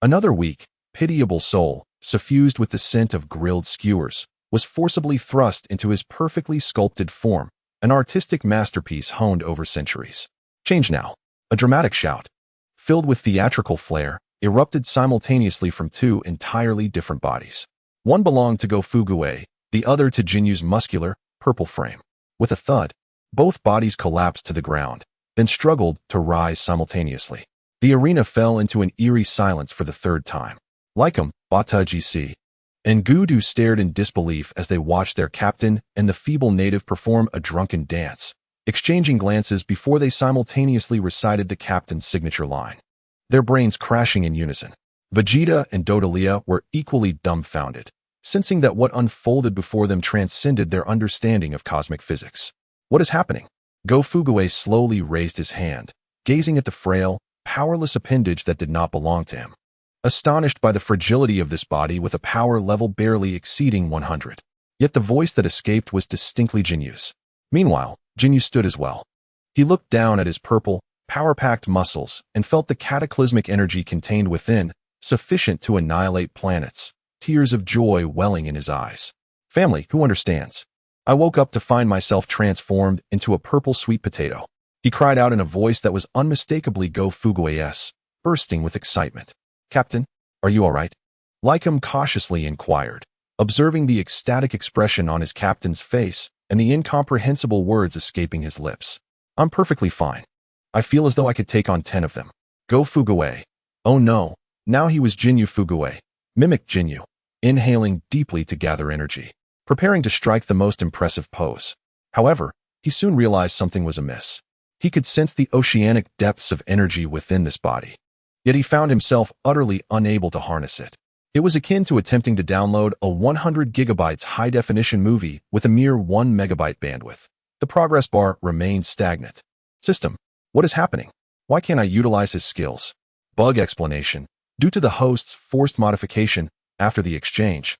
Speaker 1: another weak, pitiable soul, suffused with the scent of grilled skewers, was forcibly thrust into his perfectly sculpted form, an artistic masterpiece honed over centuries. Change now. A dramatic shout, filled with theatrical flair, erupted simultaneously from two entirely different bodies. One belonged to Go Fuguei, the other to Jinyu's muscular, purple frame. With a thud, both bodies collapsed to the ground, then struggled to rise simultaneously. The arena fell into an eerie silence for the third time. Lycum, Bata GC, and Gudu stared in disbelief as they watched their captain and the feeble native perform a drunken dance, exchanging glances before they simultaneously recited the captain's signature line, their brains crashing in unison. Vegeta and Dodalia were equally dumbfounded, sensing that what unfolded before them transcended their understanding of cosmic physics. What is happening? Go Fuguei slowly raised his hand, gazing at the frail, powerless appendage that did not belong to him, astonished by the fragility of this body with a power level barely exceeding 100. Yet the voice that escaped was distinctly Jinyu's. Meanwhile, Jinyu stood as well. He looked down at his purple, power-packed muscles and felt the cataclysmic energy contained within, sufficient to annihilate planets, tears of joy welling in his eyes. Family, who understands? I woke up to find myself transformed into a purple sweet potato. He cried out in a voice that was unmistakably Go Fuguei's, bursting with excitement. Captain, are you all right? Lycum cautiously inquired, observing the ecstatic expression on his captain's face and the incomprehensible words escaping his lips. I'm perfectly fine. I feel as though I could take on 10 of them. Go Fuguei. Oh no, now he was Jinyu Fuguei, mimicked Jinyu, inhaling deeply to gather energy, preparing to strike the most impressive pose. However, he soon realized something was amiss. He could sense the oceanic depths of energy within this body. Yet he found himself utterly unable to harness it. It was akin to attempting to download a 100 gigabytes high-definition movie with a mere 1 megabyte bandwidth. The progress bar remained stagnant. System, what is happening? Why can't I utilize his skills? Bug explanation. Due to the host's forced modification after the exchange,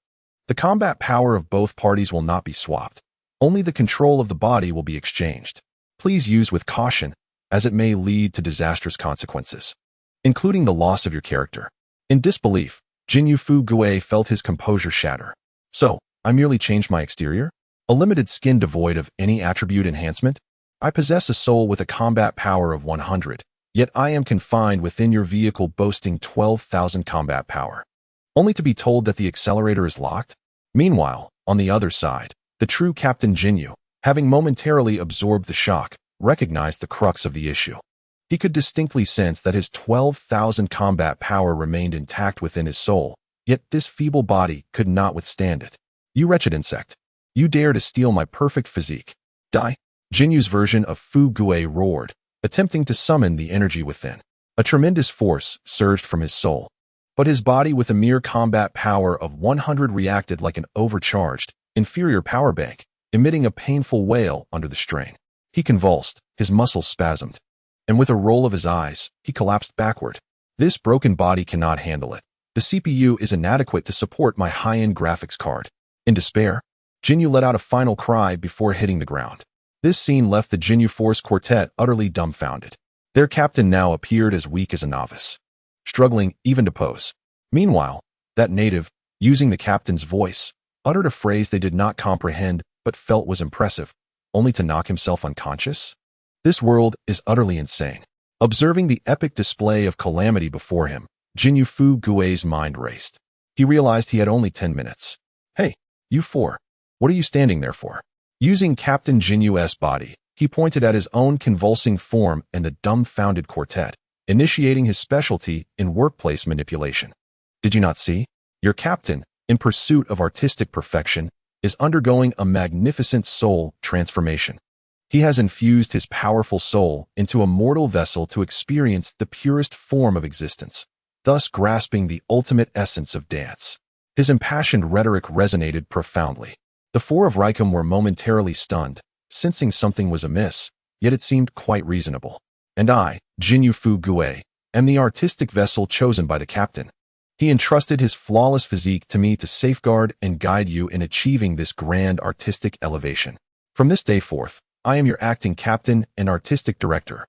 Speaker 1: the combat power of both parties will not be swapped. Only the control of the body will be exchanged. Please use with caution, as it may lead to disastrous consequences, including the loss of your character. In disbelief, Jinyu Fuguei felt his composure shatter. So, I merely changed my exterior? A limited skin devoid of any attribute enhancement? I possess a soul with a combat power of 100, yet I am confined within your vehicle boasting 12,000 combat power, only to be told that the accelerator is locked? Meanwhile, on the other side, the true Captain Jinyu, having momentarily absorbed the shock, recognized the crux of the issue. He could distinctly sense that his 12,000 combat power remained intact within his soul, yet this feeble body could not withstand it. You wretched insect! You dare to steal my perfect physique. Die! Jinyu's version of Fuguei roared, attempting to summon the energy within. A tremendous force surged from his soul, but his body with a mere combat power of 100 reacted like an overcharged, inferior power bank, emitting a painful wail under the strain. He convulsed, his muscles spasmed, and with a roll of his eyes, he collapsed backward. This broken body cannot handle it. The CPU is inadequate to support my high-end graphics card. In despair, Jinyu let out a final cry before hitting the ground. This scene left the Jinyu Force Quartet utterly dumbfounded. Their captain now appeared as weak as a novice, struggling even to pose. Meanwhile, that native, using the captain's voice, uttered a phrase they did not comprehend but felt was impressive, only to knock himself unconscious? This world is utterly insane. Observing the epic display of calamity before him, Jinyu Fuguei's mind raced. He realized he had only 10 minutes. Hey, you four, what are you standing there for? Using Captain Jinyu's body, he pointed at his own convulsing form and the dumbfounded quartet, initiating his specialty in workplace manipulation. Did you not see? Your captain, in pursuit of artistic perfection, is undergoing a magnificent soul transformation. He has infused his powerful soul into a mortal vessel to experience the purest form of existence, thus grasping the ultimate essence of dance. His impassioned rhetoric resonated profoundly. The four of Rycom were momentarily stunned, sensing something was amiss, yet it seemed quite reasonable. And I, Jinyu Fuguei, am the artistic vessel chosen by the captain. He entrusted his flawless physique to me to safeguard and guide you in achieving this grand artistic elevation. From this day forth, I am your acting captain and artistic director.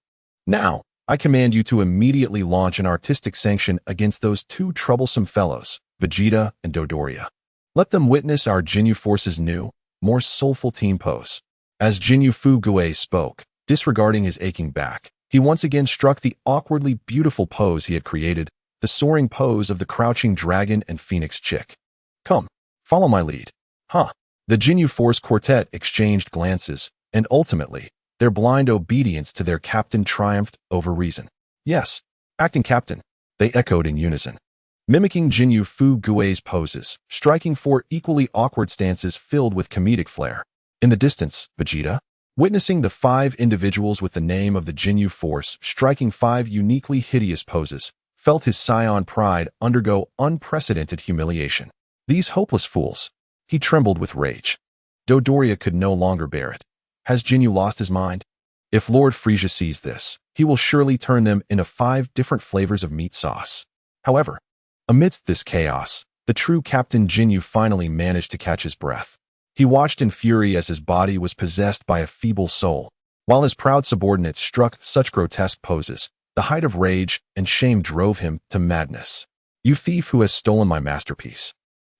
Speaker 1: Now, I command you to immediately launch an artistic sanction against those two troublesome fellows, Vegeta and Dodoria. Let them witness our Jinyu Force's new, more soulful team pose. As Jinyu Fu-Gue spoke, disregarding his aching back, he once again struck the awkwardly beautiful pose he had created, the soaring pose of the crouching dragon and phoenix chick. Come, follow my lead. Huh. The Jinyu Force quartet exchanged glances, and ultimately, their blind obedience to their captain triumphed over reason. Yes, acting captain, they echoed in unison. Mimicking Jinyu Fu-Gue's poses, striking four equally awkward stances filled with comedic flair. In the distance, Vegeta, witnessing the five individuals with the name of the Jinyu Force striking five uniquely hideous poses, felt his scion pride undergo unprecedented humiliation. These hopeless fools. He trembled with rage. Dodoria could no longer bear it. Has Jinyu lost his mind? If Lord Frieza sees this, he will surely turn them into 5 different flavors of meat sauce. However, amidst this chaos, the true Captain Jinyu finally managed to catch his breath. He watched in fury as his body was possessed by a feeble soul, while his proud subordinates struck such grotesque poses. The height of rage and shame drove him to madness. You thief who has stolen my masterpiece.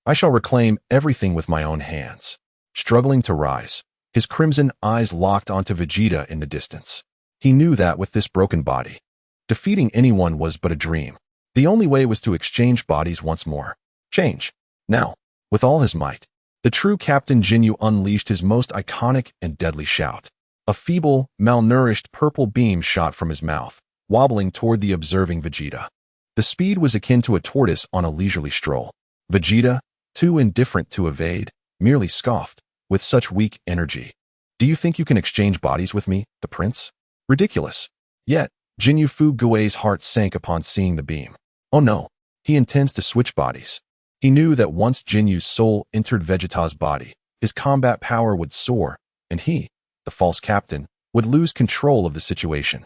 Speaker 1: I shall reclaim everything with my own hands. Struggling to rise, his crimson eyes locked onto Vegeta in the distance. He knew that with this broken body, defeating anyone was but a dream. The only way was to exchange bodies once more. Change. Now, with all his might, the true Captain Jinyu unleashed his most iconic and deadly shout. A feeble, malnourished purple beam shot from his mouth, wobbling toward the observing Vegeta. The speed was akin to a tortoise on a leisurely stroll. Vegeta, too indifferent to evade, merely scoffed. With such weak energy. Do you think you can exchange bodies with me, the prince? Ridiculous. Yet, Jinyu Fu-Gue's heart sank upon seeing the beam. Oh no, he intends to switch bodies. He knew that once Jinyu's soul entered Vegeta's body, his combat power would soar, and he, the false captain, would lose control of the situation.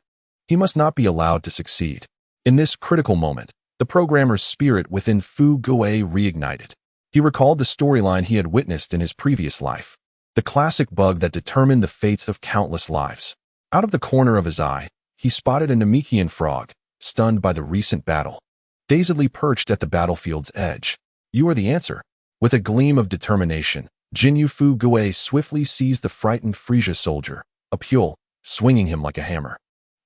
Speaker 1: He must not be allowed to succeed. In this critical moment, the programmer's spirit within Fu-Gue reignited. He recalled the storyline he had witnessed in his previous life, the classic bug that determined the fates of countless lives. Out of the corner of his eye, he spotted a Namekian frog, stunned by the recent battle. Dazedly perched at the battlefield's edge. You are the answer. With a gleam of determination, Jinyu Fu-Gue swiftly seized the frightened Frieza soldier, Apule, swinging him like a hammer,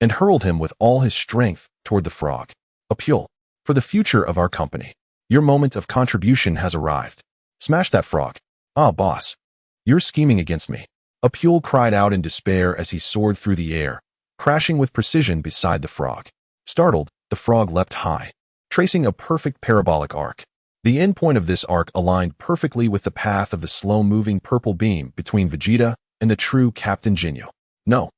Speaker 1: and hurled him with all his strength toward the frog. Apule, for the future of our company. Your moment of contribution has arrived. Smash that frog. Ah, boss. You're scheming against me. Apule cried out in despair as he soared through the air, crashing with precision beside the frog. Startled, the frog leapt high, tracing a perfect parabolic arc. The endpoint of this arc aligned perfectly with the path of the slow-moving purple beam between Vegeta and the true Captain Jinyu. No.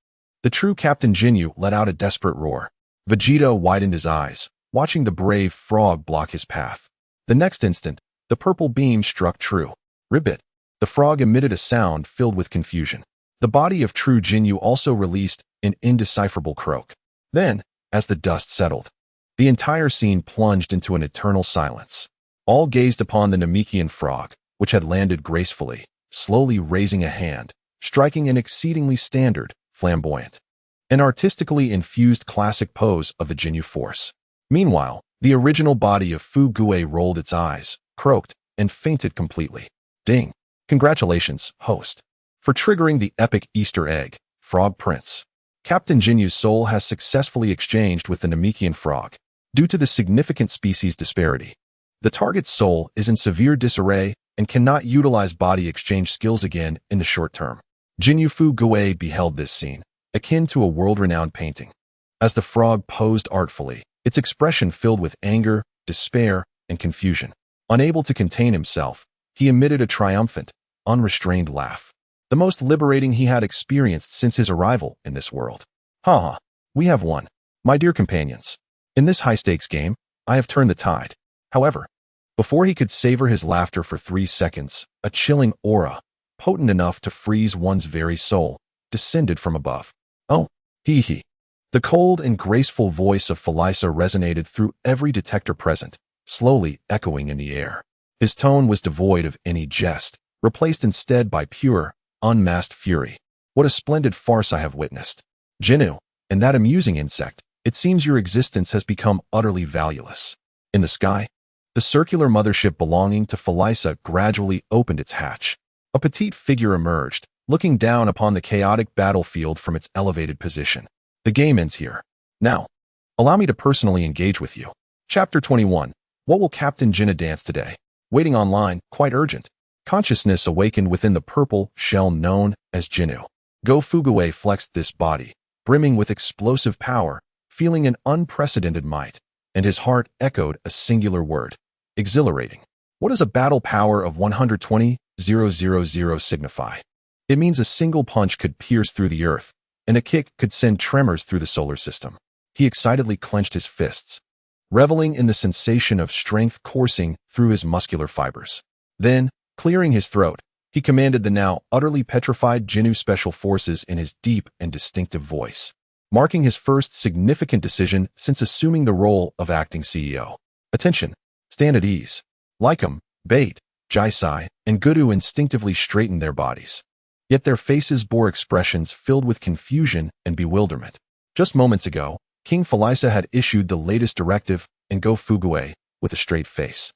Speaker 1: The true Captain Jinyu let out a desperate roar. Vegeta widened his eyes, watching the brave frog block his path. The next instant, the purple beam struck true. Ribbit. The frog emitted a sound filled with confusion. The body of true Jinyu also released an indecipherable croak. Then, as the dust settled, the entire scene plunged into an eternal silence. All gazed upon the Namekian frog, which had landed gracefully, slowly raising a hand, striking an exceedingly standard, flamboyant, and artistically infused classic pose of the Jinyu Force. Meanwhile, the original body of Fu-Gue rolled its eyes, croaked, and fainted completely. Ding! Congratulations, host, for triggering the epic Easter egg, Frog Prince. Captain Jinyu's soul has successfully exchanged with the Namekian frog. Due to the significant species disparity, the target's soul is in severe disarray and cannot utilize body exchange skills again in the short term. Jinyu Fu-Gue beheld this scene, akin to a world-renowned painting. As the frog posed artfully, its expression filled with anger, despair, and confusion. Unable to contain himself, he emitted a triumphant, unrestrained laugh. The most liberating he had experienced since his arrival in this world. Ha! We have won, my dear companions. In this high-stakes game, I have turned the tide. However, before he could savor his laughter for 3 seconds, a chilling aura, potent enough to freeze one's very soul, descended from above. Oh, hee hee. The cold and graceful voice of Phalisa resonated through every detector present, slowly echoing in the air. His tone was devoid of any jest, replaced instead by pure, unmasked fury. What a splendid farce I have witnessed. Jinnu, and that amusing insect, it seems your existence has become utterly valueless. In the sky, the circular mothership belonging to Phalisa gradually opened its hatch. A petite figure emerged, looking down upon the chaotic battlefield from its elevated position. The game ends here. Now, allow me to personally engage with you. Chapter 21. What will Captain Jinnu dance today? Waiting online, quite urgent. Consciousness awakened within the purple shell known as Jinnu. Go Fuguei flexed this body, brimming with explosive power, feeling an unprecedented might, and his heart echoed a singular word: exhilarating. What does a battle power of 120,000 signify? It means a single punch could pierce through the earth, and a kick could send tremors through the solar system. He excitedly clenched his fists, reveling in the sensation of strength coursing through his muscular fibers. Then, clearing his throat, he commanded the now utterly petrified Jinnu Special Forces in his deep and distinctive voice, marking his first significant decision since assuming the role of acting CEO. Attention! Stand at ease. Lycum, Bait, Jisai, and Gudu instinctively straightened their bodies. Yet their faces bore expressions filled with confusion and bewilderment. Just moments ago, King Phalisa had issued the latest directive, and Go Fuguei, with a straight face,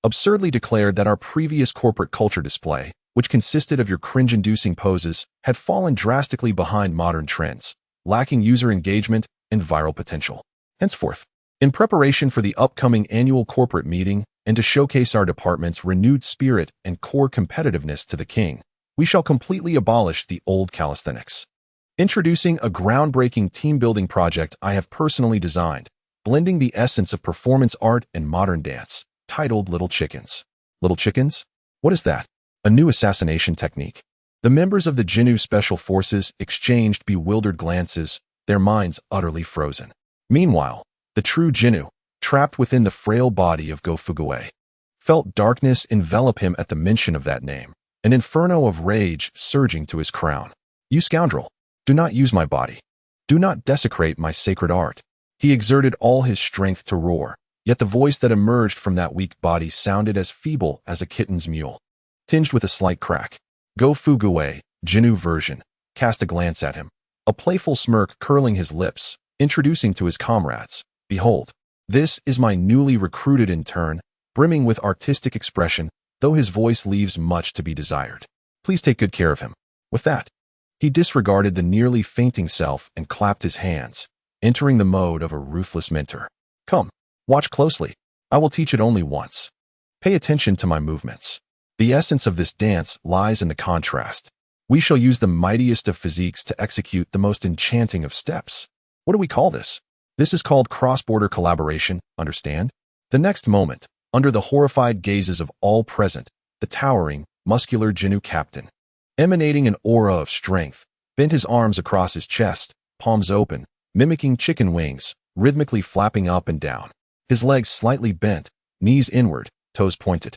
Speaker 1: absurdly declared that our previous corporate culture display, which consisted of your cringe-inducing poses, had fallen drastically behind modern trends, lacking user engagement and viral potential. Henceforth, in preparation for the upcoming annual corporate meeting and to showcase our department's renewed spirit and core competitiveness to the king, we shall completely abolish the old calisthenics. Introducing a groundbreaking team-building project I have personally designed, blending the essence of performance art and modern dance, titled Little Chickens. Little Chickens? What is that? A new assassination technique? The members of the Jinnu Special Forces exchanged bewildered glances, their minds utterly frozen. Meanwhile, the true Jinnu, trapped within the frail body of Go Fuguei, felt darkness envelop him at the mention of that name, an inferno of rage surging to his crown. You scoundrel! Do not use my body. Do not desecrate my sacred art. He exerted all his strength to roar, yet the voice that emerged from that weak body sounded as feeble as a kitten's mewl, tinged with a slight crack. Go Fuguei, Jinnu version, cast a glance at him, a playful smirk curling his lips, introducing to his comrades, "Behold, this is my newly recruited intern, brimming with artistic expression, though his voice leaves much to be desired. Please take good care of him." With that, he disregarded the nearly fainting self and clapped his hands, entering the mode of a ruthless mentor. "Come, watch closely. I will teach it only once. Pay attention to my movements. The essence of this dance lies in the contrast. We shall use the mightiest of physiques to execute the most enchanting of steps. What do we call this? This is called cross-border collaboration, understand?" The next moment, under the horrified gazes of all present, the towering, muscular Jinnu captain, emanating an aura of strength, bent his arms across his chest, palms open, mimicking chicken wings, rhythmically flapping up and down. His legs slightly bent, knees inward, toes pointed.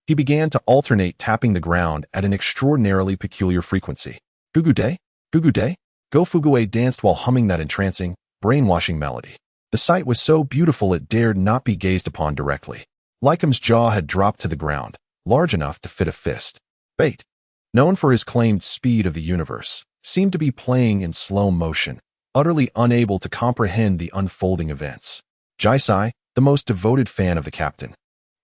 Speaker 1: He began to alternate tapping the ground at an extraordinarily peculiar frequency. Gugude? Gugude? Go Fuguei danced while humming that entrancing, brainwashing melody. The sight was so beautiful it dared not be gazed upon directly. Lycum's jaw had dropped to the ground, large enough to fit a fist. Bait, known for his claimed speed of the universe, seemed to be playing in slow motion, utterly unable to comprehend the unfolding events. Jisai, the most devoted fan of the captain,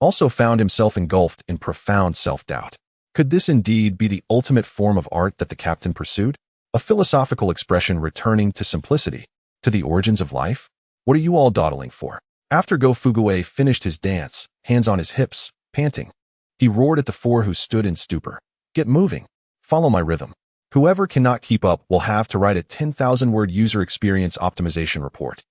Speaker 1: also found himself engulfed in profound self-doubt. Could this indeed be the ultimate form of art that the captain pursued? A philosophical expression returning to simplicity, to the origins of life? What are you all dawdling for? After Go Fuguei finished his dance, hands on his hips, panting, he roared at the four who stood in stupor. "Get moving. Follow my rhythm. Whoever cannot keep up will have to write a 10,000-word user experience optimization report."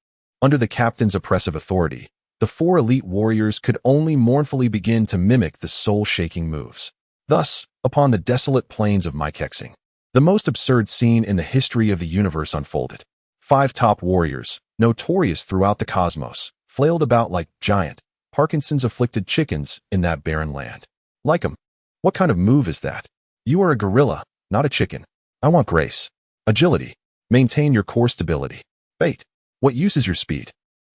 Speaker 1: Under the captain's oppressive authority, the four elite warriors could only mournfully begin to mimic the soul-shaking moves. Thus, upon the desolate plains of Maikexing, the most absurd scene in the history of the universe unfolded. 5 top warriors, notorious throughout the cosmos, flailed about like giant, Parkinson's-afflicted chickens in that barren land. Lycum, what kind of move is that? You are a gorilla, not a chicken. I want grace. Agility. Maintain your core stability. Bait. What use is your speed?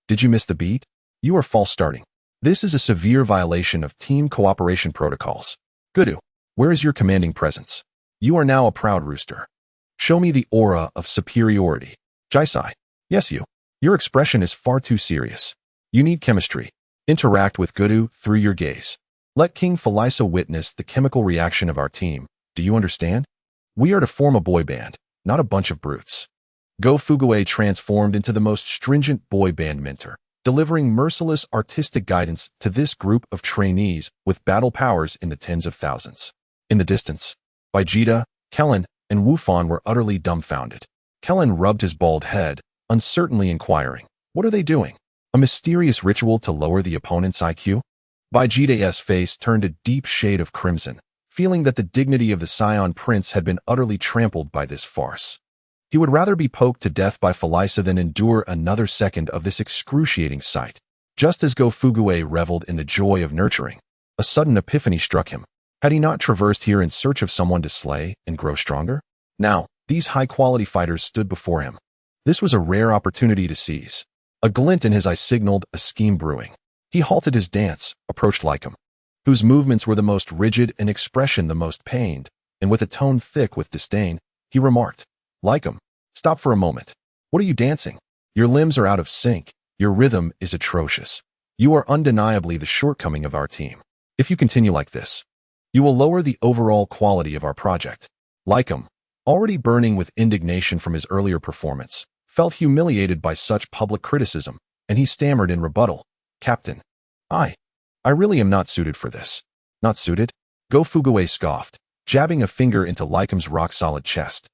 Speaker 1: Did you miss the beat? You are false starting. This is a severe violation of team cooperation protocols. Gudu, where is your commanding presence? You are now a proud rooster. Show me the aura of superiority. Jisai. Yes, you. Your expression is far too serious. You need chemistry. Interact with Gudu through your gaze. Let King Phalisa witness the chemical reaction of our team. Do you understand? We are to form a boy band, not a bunch of brutes. Go Fuguei transformed into the most stringent boy band mentor, delivering merciless artistic guidance to this group of trainees with battle powers in the tens of thousands. In the distance, Vegeta, Kellen, and Wufan were utterly dumbfounded. Kellen rubbed his bald head, uncertainly inquiring, "What are they doing? A mysterious ritual to lower the opponent's IQ?" Vegeta's face turned a deep shade of crimson, feeling that the dignity of the Scion Prince had been utterly trampled by this farce. He would rather be poked to death by Phalisa than endure another second of this excruciating sight. Just as Go Fuguei reveled in the joy of nurturing, a sudden epiphany struck him. Had he not traversed here in search of someone to slay and grow stronger? Now, these high-quality fighters stood before him. This was a rare opportunity to seize. A glint in his eye signaled a scheme brewing. He halted his dance, approached Lycum, whose movements were the most rigid and expression the most pained, and with a tone thick with disdain, he remarked, "Lycum, stop for a moment. What are you dancing? Your limbs are out of sync. Your rhythm is atrocious. You are undeniably the shortcoming of our team. If you continue like this, you will lower the overall quality of our project." Lycum, already burning with indignation from his earlier performance, felt humiliated by such public criticism, and he stammered in rebuttal, "Captain, I really am not suited for this." "Not suited?" Go Fuguei scoffed, jabbing a finger into Lycum's rock-solid chest.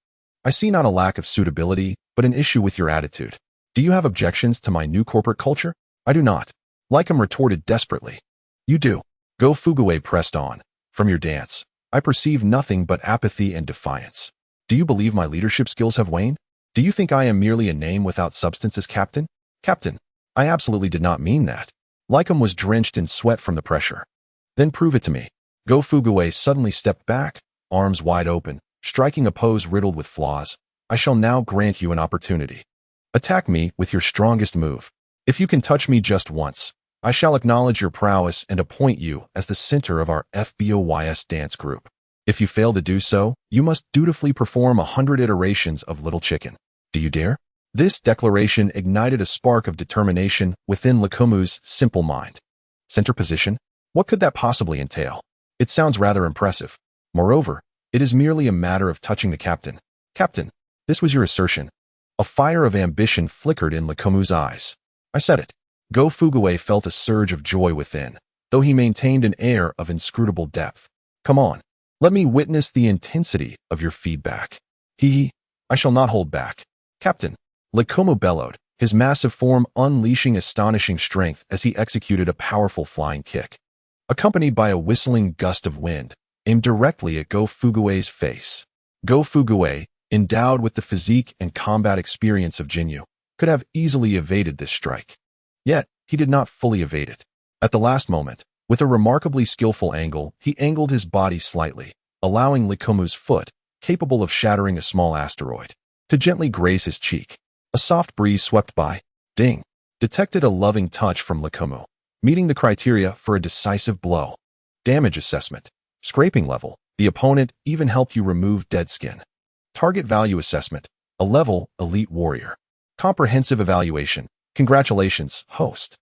Speaker 1: "I see not a lack of suitability, but an issue with your attitude. Do you have objections to my new corporate culture?" "I do not," Lycum retorted desperately. "You do." Go Fuguei pressed on. "From your dance, I perceive nothing but apathy and defiance. Do you believe my leadership skills have waned? Do you think I am merely a name without substance as captain?" "Captain, I absolutely did not mean that." Lycum was drenched in sweat from the pressure. "Then prove it to me." Go Fuguei suddenly stepped back, arms wide open, striking a pose riddled with flaws. "I shall now grant you an opportunity. Attack me with your strongest move. If you can touch me just once, I shall acknowledge your prowess and appoint you as the center of our FBOYS dance group. If you fail to do so, you must dutifully perform 100 iterations of Little Chicken. Do you dare?" This declaration ignited a spark of determination within Likomu's simple mind. Center position? What could that possibly entail? It sounds rather impressive. Moreover, it is merely a matter of touching the captain. "Captain, this was your assertion." A fire of ambition flickered in Likomu's eyes. "I said it." Go Fuguei felt a surge of joy within, though he maintained an air of inscrutable depth. "Come on, let me witness the intensity of your feedback." I shall not hold back." "Captain," Likomu bellowed, his massive form unleashing astonishing strength as he executed a powerful flying kick. Accompanied by a whistling gust of wind, aimed directly at Go Fuguei's face. Go Fuguei, endowed with the physique and combat experience of Jinyu, could have easily evaded this strike. Yet, he did not fully evade it. At the last moment, with a remarkably skillful angle, he angled his body slightly, allowing Likomu's foot, capable of shattering a small asteroid, to gently graze his cheek. A soft breeze swept by. Ding! Detected a loving touch from Likomu, meeting the criteria for a decisive blow. Damage assessment. Scraping level. The opponent even helped you remove dead skin. Target value assessment. A level, elite warrior. Comprehensive evaluation. Congratulations, host.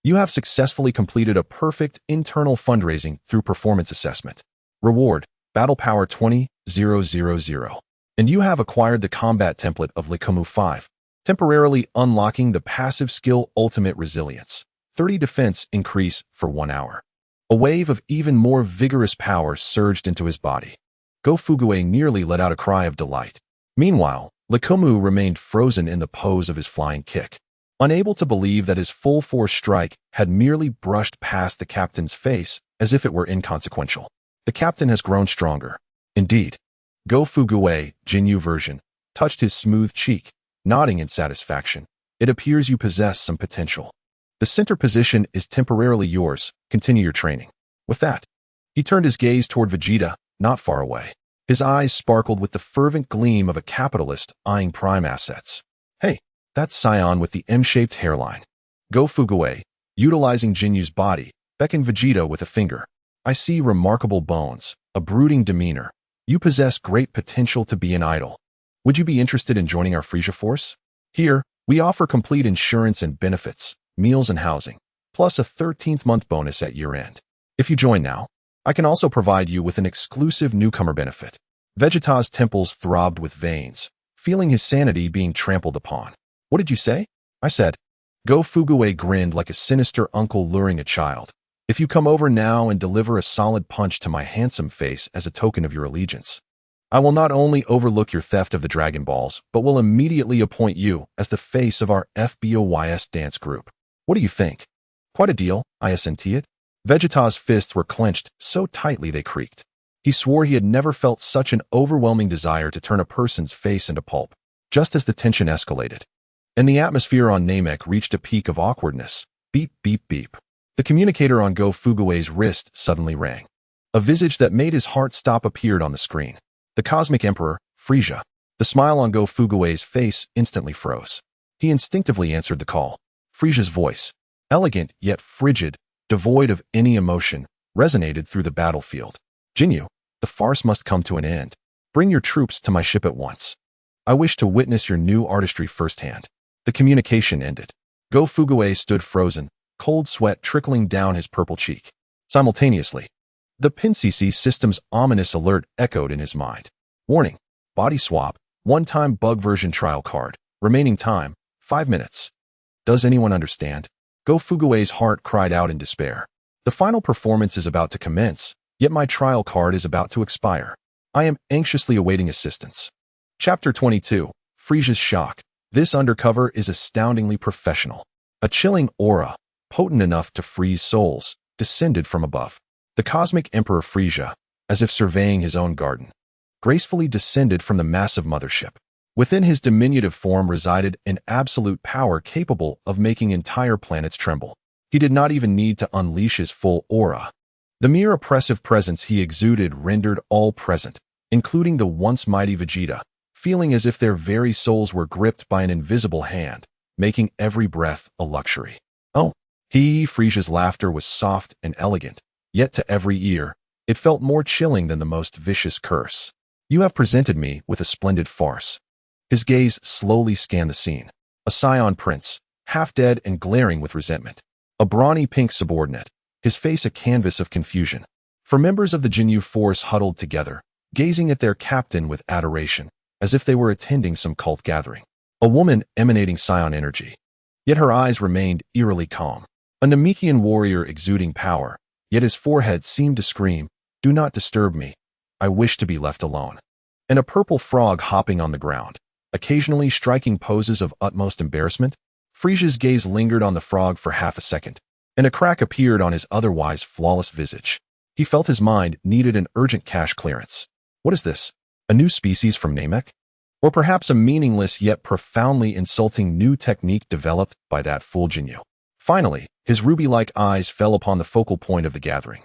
Speaker 1: You have successfully completed a perfect internal fundraising through performance assessment. Reward, Battle Power 20,000. And you have acquired the combat template of Likomu 5, temporarily unlocking the passive skill Ultimate Resilience. 30 defense increase for 1 hour. A wave of even more vigorous power surged into his body. Go Fuguei nearly let out a cry of delight. Meanwhile, Likomu remained frozen in the pose of his flying kick, unable to believe that his full-force strike had merely brushed past the captain's face as if it were inconsequential. The captain has grown stronger. Indeed. Go Fuguei, Jinyu version, touched his smooth cheek, nodding in satisfaction. "It appears you possess some potential. The center position is temporarily yours. Continue your training." With that, he turned his gaze toward Vegeta, not far away. His eyes sparkled with the fervent gleam of a capitalist eyeing prime assets. "Hey, That's Scion with the M-shaped hairline. Go Fuguei, utilizing Jinyu's body, beckoned Vegeta with a finger. I see remarkable bones, a brooding demeanor. You possess great potential to be an idol. Would you be interested in joining our Frieza Force? Here, we offer complete insurance and benefits, meals and housing, plus a 13th month bonus at year-end. If you join now, I can also provide you with an exclusive newcomer benefit. Vegeta's temples throbbed with veins, feeling his sanity being trampled upon. What did you say? I said. Go Fuguei grinned like a sinister uncle luring a child. If you come over now and deliver a solid punch to my handsome face as a token of your allegiance, I will not only overlook your theft of the Dragon Balls, but will immediately appoint you as the face of our FBOYS dance group. What do you think? Quite a deal, I assented. Vegeta's fists were clenched so tightly they creaked. He swore he had never felt such an overwhelming desire to turn a person's face into pulp. Just as the tension escalated, and the atmosphere on Namek reached a peak of awkwardness, beep, beep, beep. The communicator on Go Fuguei's wrist suddenly rang. A visage that made his heart stop appeared on the screen. The Cosmic Emperor, Frieza. The smile on Go Fuguei's face instantly froze. He instinctively answered the call. Frieza's voice, elegant yet frigid, devoid of any emotion, resonated through the battlefield. Jinyu, the farce must come to an end. Bring your troops to my ship at once. I wish to witness your new artistry firsthand. The communication ended. Go Fuguei stood frozen, cold sweat trickling down his purple cheek. Simultaneously, the PinCC system's ominous alert echoed in his mind. Warning, body swap, one-time bug version trial card. Remaining time, 5 minutes. Does anyone understand? Go Fuguei's heart cried out in despair. The final performance is about to commence, yet my trial card is about to expire. I am anxiously awaiting assistance. Chapter 22, Frieza's Shock. This undercover is astoundingly professional. A chilling aura, potent enough to freeze souls, descended from above. The Cosmic Emperor Frieza, as if surveying his own garden, gracefully descended from the massive mothership. Within his diminutive form resided an absolute power capable of making entire planets tremble. He did not even need to unleash his full aura. The mere oppressive presence he exuded rendered all present, including the once mighty Vegeta, feeling as if their very souls were gripped by an invisible hand, making every breath a luxury. Oh, Frieza's laughter was soft and elegant, yet to every ear, it felt more chilling than the most vicious curse. You have presented me with a splendid farce. His gaze slowly scanned the scene. A Scion prince, half dead and glaring with resentment. A brawny pink subordinate, his face a canvas of confusion. For members of the Jinyu force huddled together, gazing at their captain with adoration, as if they were attending some cult gathering. A woman emanating Scion energy, yet her eyes remained eerily calm. A Namekian warrior exuding power, yet his forehead seemed to scream, "Do not disturb me. I wish to be left alone." And a purple frog hopping on the ground, occasionally striking poses of utmost embarrassment. Frieza's gaze lingered on the frog for half a second, and a crack appeared on his otherwise flawless visage. He felt his mind needed an urgent cache clearance. What is this? A new species from Namek? Or perhaps a meaningless yet profoundly insulting new technique developed by that fool Jinyu? Finally, his ruby-like eyes fell upon the focal point of the gathering.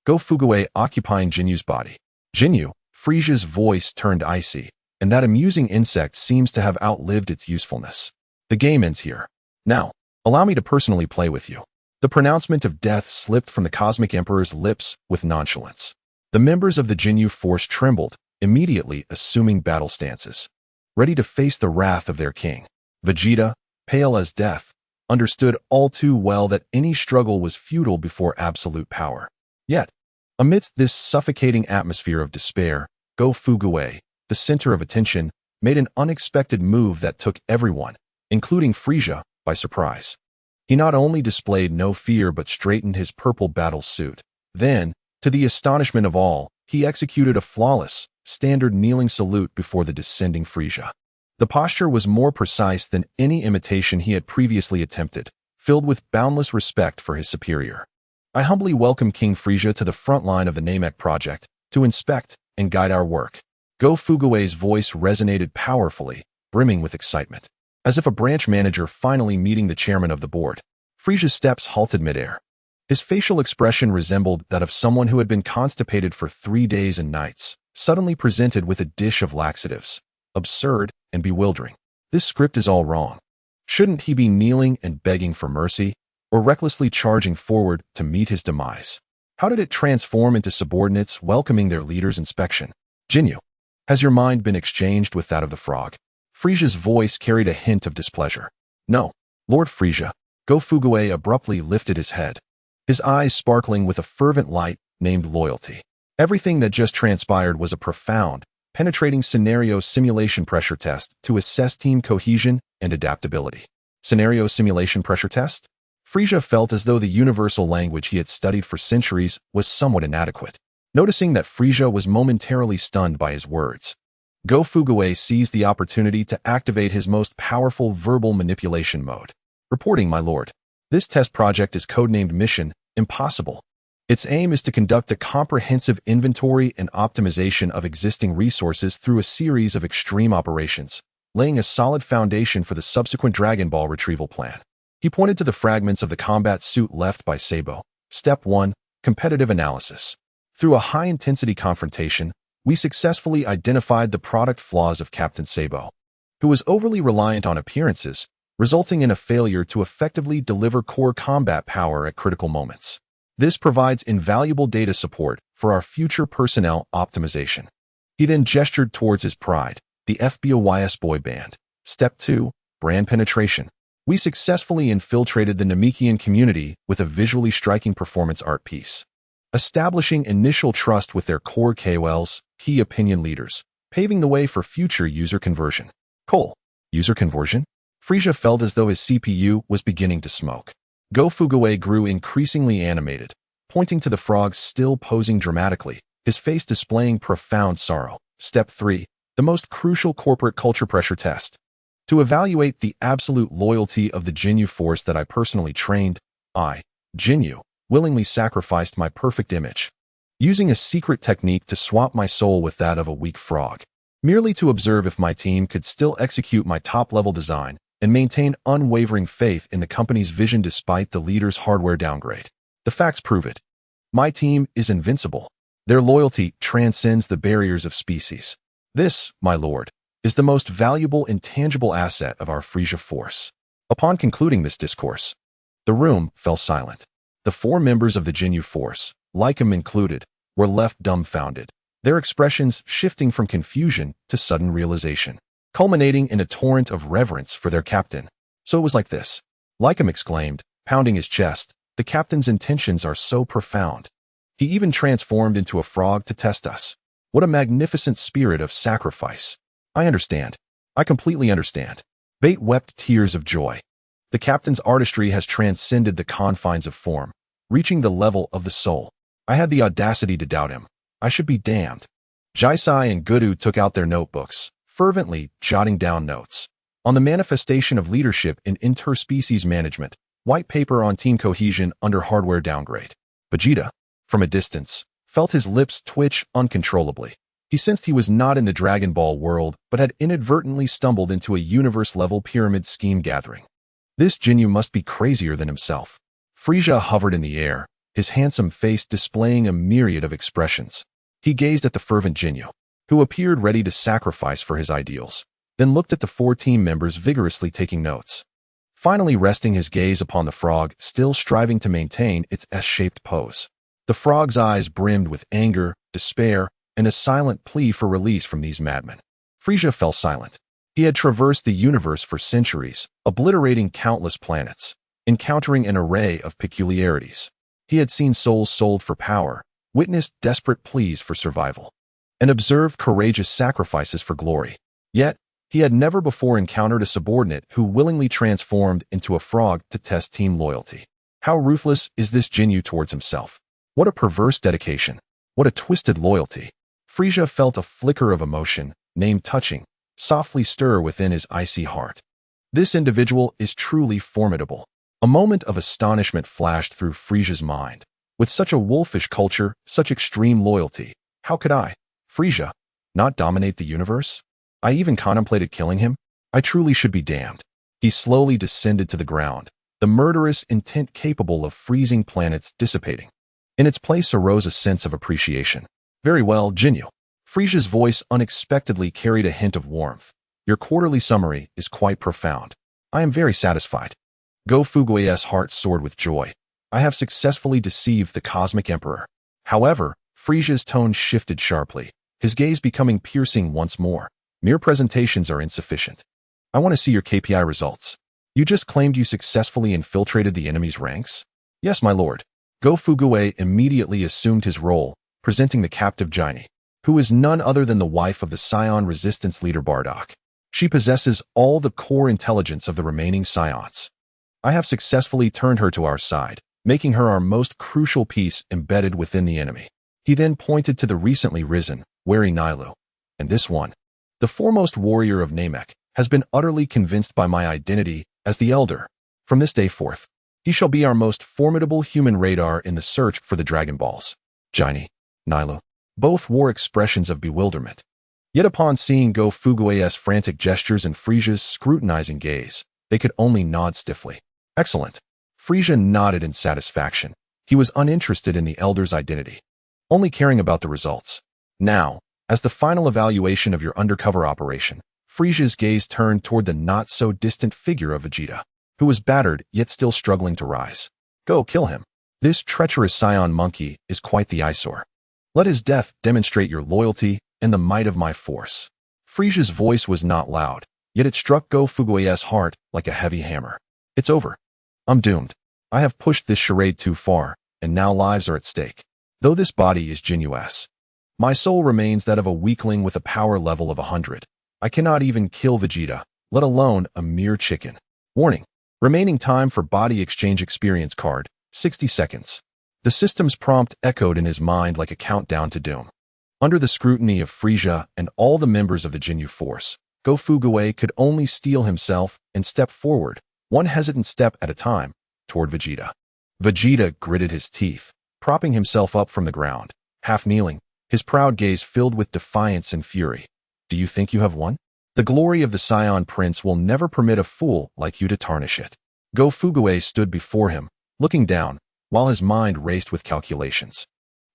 Speaker 1: Go Fuguei occupying Jinyu's body. Jinyu, Frieza's voice turned icy, and that amusing insect seems to have outlived its usefulness. The game ends here. Now, allow me to personally play with you. The pronouncement of death slipped from the Cosmic Emperor's lips with nonchalance. The members of the Jinyu force trembled, immediately assuming battle stances, ready to face the wrath of their king. Vegeta, pale as death, understood all too well that any struggle was futile before absolute power. Yet, amidst this suffocating atmosphere of despair, Go Fuguei, the center of attention, made an unexpected move that took everyone, including Frieza, by surprise. He not only displayed no fear but straightened his purple battle suit. Then, to the astonishment of all, he executed a flawless, standard kneeling salute before the descending Frieza. The posture was more precise than any imitation he had previously attempted, filled with boundless respect for his superior. I humbly welcome King Frieza to the front line of the Namek project, to inspect and guide our work. Go Fuguei's voice resonated powerfully, brimming with excitement. As if a branch manager finally meeting the chairman of the board, Frieza's steps halted midair. His facial expression resembled that of someone who had been constipated for 3 days and nights, suddenly presented with a dish of laxatives. Absurd and bewildering. This script is all wrong. Shouldn't he be kneeling and begging for mercy, or recklessly charging forward to meet his demise? How did it transform into subordinates welcoming their leader's inspection? Jinyu, has your mind been exchanged with that of the frog? Frisia's voice carried a hint of displeasure. No, Lord Frisia. Go Fuguei abruptly lifted his head, his eyes sparkling with a fervent light named loyalty. Everything that just transpired was a profound, penetrating scenario simulation pressure test to assess team cohesion and adaptability. Scenario simulation pressure test? Frisia felt as though the universal language he had studied for centuries was somewhat inadequate. Noticing that Frisia was momentarily stunned by his words, Go Fuguei seized the opportunity to activate his most powerful verbal manipulation mode. Reporting, my lord. This test project is codenamed Mission Impossible. Its aim is to conduct a comprehensive inventory and optimization of existing resources through a series of extreme operations, laying a solid foundation for the subsequent Dragon Ball retrieval plan. He pointed to the fragments of the combat suit left by Sabo. Step 1. Competitive analysis. Through a high-intensity confrontation, we successfully identified the product flaws of Captain Sabo, who was overly reliant on appearances, resulting in a failure to effectively deliver core combat power at critical moments. This provides invaluable data support for our future personnel optimization. He then gestured towards his pride, the FBOYS boy band. Step 2. Brand penetration. We successfully infiltrated the Namekian community with a visually striking performance art piece, establishing initial trust with their core KOLs, key opinion leaders, paving the way for future user conversion. Cole. User conversion? Frisia felt as though his CPU was beginning to smoke. Go Fuguei grew increasingly animated, pointing to the frog still posing dramatically, his face displaying profound sorrow. Step 3. The most crucial corporate culture pressure test. To evaluate the absolute loyalty of the Jinyu force that I personally trained, I, Jinyu, willingly sacrificed my perfect image, using a secret technique to swap my soul with that of a weak frog, merely to observe if my team could still execute my top-level design and maintain unwavering faith in the company's vision despite the leader's hardware downgrade. The facts prove it. My team is invincible. Their loyalty transcends the barriers of species. This, my lord, is the most valuable intangible asset of our Frisia force. Upon concluding this discourse, the room fell silent. The 4 members of the Jinyu force, Lycum included, were left dumbfounded, their expressions shifting from confusion to sudden realization, culminating in a torrent of reverence for their captain. So it was like this. Lycum exclaimed, pounding his chest, the captain's intentions are so profound. He even transformed into a frog to test us. What a magnificent spirit of sacrifice. I understand. I completely understand. Bate wept tears of joy. The captain's artistry has transcended the confines of form, reaching the level of the soul. I had the audacity to doubt him. I should be damned. Jaisai and Gudu took out their notebooks, fervently jotting down notes on the manifestation of leadership in interspecies management, white paper on team cohesion under hardware downgrade. Vegeta, from a distance, felt his lips twitch uncontrollably. He sensed he was not in the Dragon Ball world, but had inadvertently stumbled into a universe-level pyramid scheme gathering. This Jinyu must be crazier than himself. Frisia hovered in the air, his handsome face displaying a myriad of expressions. He gazed at the fervent Jinyu, who appeared ready to sacrifice for his ideals, then looked at the 4 team members vigorously taking notes. Finally resting his gaze upon the frog, still striving to maintain its S-shaped pose. The frog's eyes brimmed with anger, despair, and a silent plea for release from these madmen. Frisia fell silent. He had traversed the universe for centuries, obliterating countless planets, encountering an array of peculiarities. He had seen souls sold for power, witnessed desperate pleas for survival, and observed courageous sacrifices for glory. Yet, he had never before encountered a subordinate who willingly transformed into a frog to test team loyalty. How ruthless is this Jinyu towards himself? What a perverse dedication. What a twisted loyalty. Frisia felt a flicker of emotion, name touching, softly stir within his icy heart. This individual is truly formidable. A moment of astonishment flashed through Frisia's mind. With such a wolfish culture, such extreme loyalty, how could I, Frisia, not dominate the universe? I even contemplated killing him. I truly should be damned. He slowly descended to the ground, the murderous intent capable of freezing planets dissipating. In its place arose a sense of appreciation. Very well, Jinyu. Frisia's voice unexpectedly carried a hint of warmth. Your quarterly summary is quite profound. I am very satisfied. Go Fugue's heart soared with joy. I have successfully deceived the Cosmic Emperor. However, Frisia's tone shifted sharply, his gaze becoming piercing once more. Mere presentations are insufficient. I want to see your KPI results. You just claimed you successfully infiltrated the enemy's ranks? Yes, my lord. Go Fugue immediately assumed his role, presenting the captive Jiney, who is none other than the wife of the Scion resistance leader Bardock. She possesses all the core intelligence of the remaining Scions. I have successfully turned her to our side, making her our most crucial piece embedded within the enemy. He then pointed to the recently risen, wary Nilou. And this one, the foremost warrior of Namek, has been utterly convinced by my identity as the Elder. From this day forth, he shall be our most formidable human radar in the search for the Dragon Balls. Jiney, Nilou, both wore expressions of bewilderment. Yet upon seeing Go Fugue's frantic gestures and Frisia's scrutinizing gaze, they could only nod stiffly. Excellent. Frisia nodded in satisfaction. He was uninterested in the Elder's identity, only caring about the results. Now, as the final evaluation of your undercover operation, Frisia's gaze turned toward the not-so-distant figure of Vegeta, who was battered yet still struggling to rise. Go, kill him. This treacherous Scion monkey is quite the eyesore. Let his death demonstrate your loyalty and the might of my force. Frisia's voice was not loud, yet it struck Go Fugue's heart like a heavy hammer. It's over. I'm doomed. I have pushed this charade too far, and now lives are at stake. Though this body is Jinu's, my soul remains that of a weakling with a power level of 100. I cannot even kill Vegeta, let alone a mere chicken. Warning. Remaining time for body exchange experience card, 60 seconds. The system's prompt echoed in his mind like a countdown to doom. Under the scrutiny of Frisia and all the members of the Jinyu force, Go Fugue could only steel himself and step forward, one hesitant step at a time, toward Vegeta. Vegeta gritted his teeth, propping himself up from the ground, half kneeling, his proud gaze filled with defiance and fury. Do you think you have won? The glory of the Scion Prince will never permit a fool like you to tarnish it. Go Fugue stood before him, looking down, while his mind raced with calculations.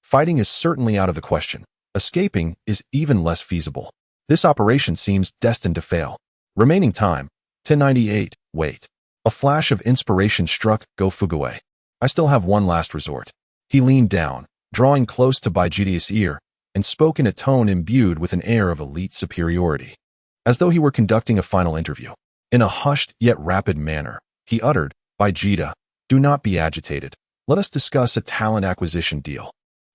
Speaker 1: Fighting is certainly out of the question. Escaping is even less feasible. This operation seems destined to fail. Remaining time, 1098, wait. A flash of inspiration struck Go Fugue. I still have one last resort. He leaned down, drawing close to Vegeta's ear, and spoke in a tone imbued with an air of elite superiority, as though he were conducting a final interview. In a hushed yet rapid manner, he uttered, Vegeta, do not be agitated. Let us discuss a talent acquisition deal.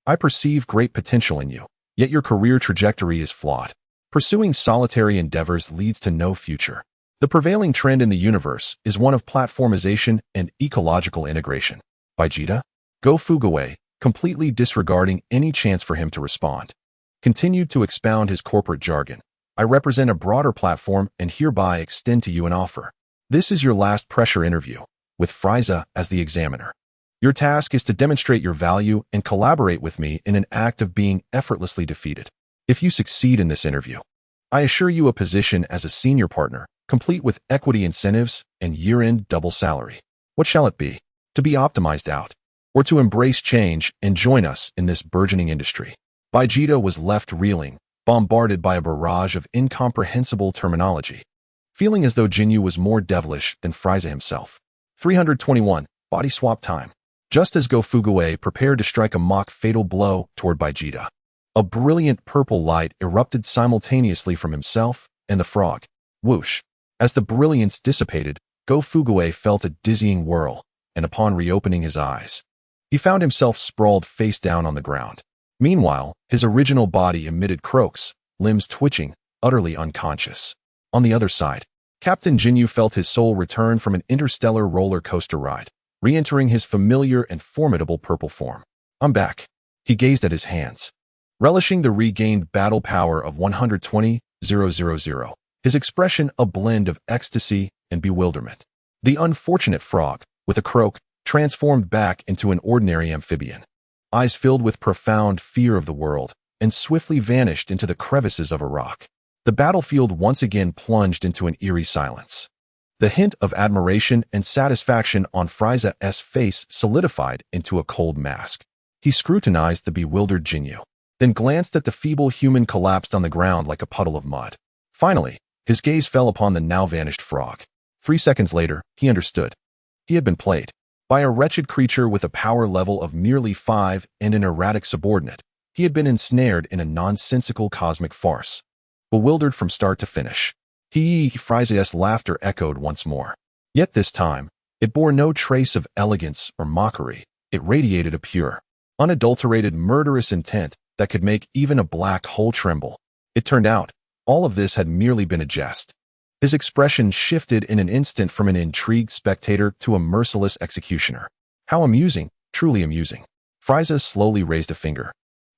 Speaker 1: I perceive great potential in you, yet your career trajectory is flawed. Pursuing solitary endeavors leads to no future. The prevailing trend in the universe is one of platformization and ecological integration. Vegeta, Go Fugue, completely disregarding any chance for him to respond, continued to expound his corporate jargon. I represent a broader platform and hereby extend to you an offer. This is your last pressure interview, with Frieza as the examiner. Your task is to demonstrate your value and collaborate with me in an act of being effortlessly defeated. If you succeed in this interview, I assure you a position as a senior partner, complete with equity incentives and year-end double salary. What shall it be? To be optimized out, or to embrace change and join us in this burgeoning industry? Vegeta was left reeling, bombarded by a barrage of incomprehensible terminology, feeling as though Jinyu was more devilish than Frieza himself. 321, body swap time. Just as Go Fugue prepared to strike a mock fatal blow toward Vegeta, a brilliant purple light erupted simultaneously from himself and the frog. Whoosh! As the brilliance dissipated, Go Fugue felt a dizzying whirl, and upon reopening his eyes, he found himself sprawled face down on the ground. Meanwhile, his original body emitted croaks, limbs twitching, utterly unconscious. On the other side, Captain Jinyu felt his soul return from an interstellar roller coaster ride, re-entering his familiar and formidable purple form. I'm back. He gazed at his hands, relishing the regained battle power of 120,000, his expression a blend of ecstasy and bewilderment. The unfortunate frog, with a croak, transformed back into an ordinary amphibian, eyes filled with profound fear of the world, and swiftly vanished into the crevices of a rock. The battlefield once again plunged into an eerie silence. The hint of admiration and satisfaction on Frieza's face solidified into a cold mask. He scrutinized the bewildered Jinyu, then glanced at the feeble human collapsed on the ground like a puddle of mud. Finally, his gaze fell upon the now-vanished frog. 3 seconds later, he understood. He had been played. By a wretched creature with a power level of merely 5 and an erratic subordinate, he had been ensnared in a nonsensical cosmic farce. Bewildered from start to finish. Frieza's laughter echoed once more. Yet this time, it bore no trace of elegance or mockery. It radiated a pure, unadulterated murderous intent that could make even a black hole tremble. It turned out, all of this had merely been a jest. His expression shifted in an instant from an intrigued spectator to a merciless executioner. How amusing, truly amusing. Frieza slowly raised a finger.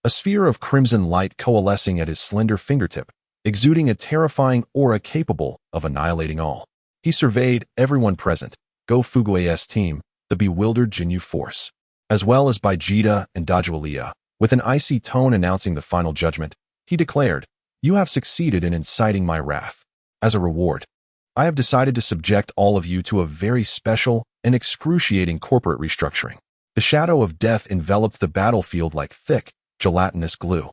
Speaker 1: A sphere of crimson light coalescing at his slender fingertip, exuding a terrifying aura capable of annihilating all. He surveyed everyone present, Go Fugue's team, the bewildered Jinyu force, as well as Vegeta and Dajulia. With an icy tone announcing the final judgment, he declared, "You have succeeded in inciting my wrath. As a reward, I have decided to subject all of you to a very special and excruciating corporate restructuring." The shadow of death enveloped the battlefield like thick, gelatinous glue.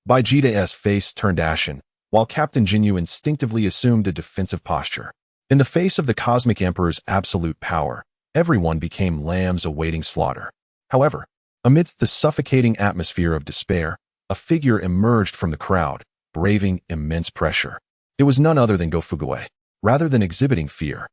Speaker 1: Vegeta's face turned ashen, while Captain Jinyu instinctively assumed a defensive posture. In the face of the Cosmic Emperor's absolute power, everyone became lambs awaiting slaughter. However, amidst the suffocating atmosphere of despair, a figure emerged from the crowd, braving immense pressure. It was none other than Go Fugue. Rather than exhibiting fear,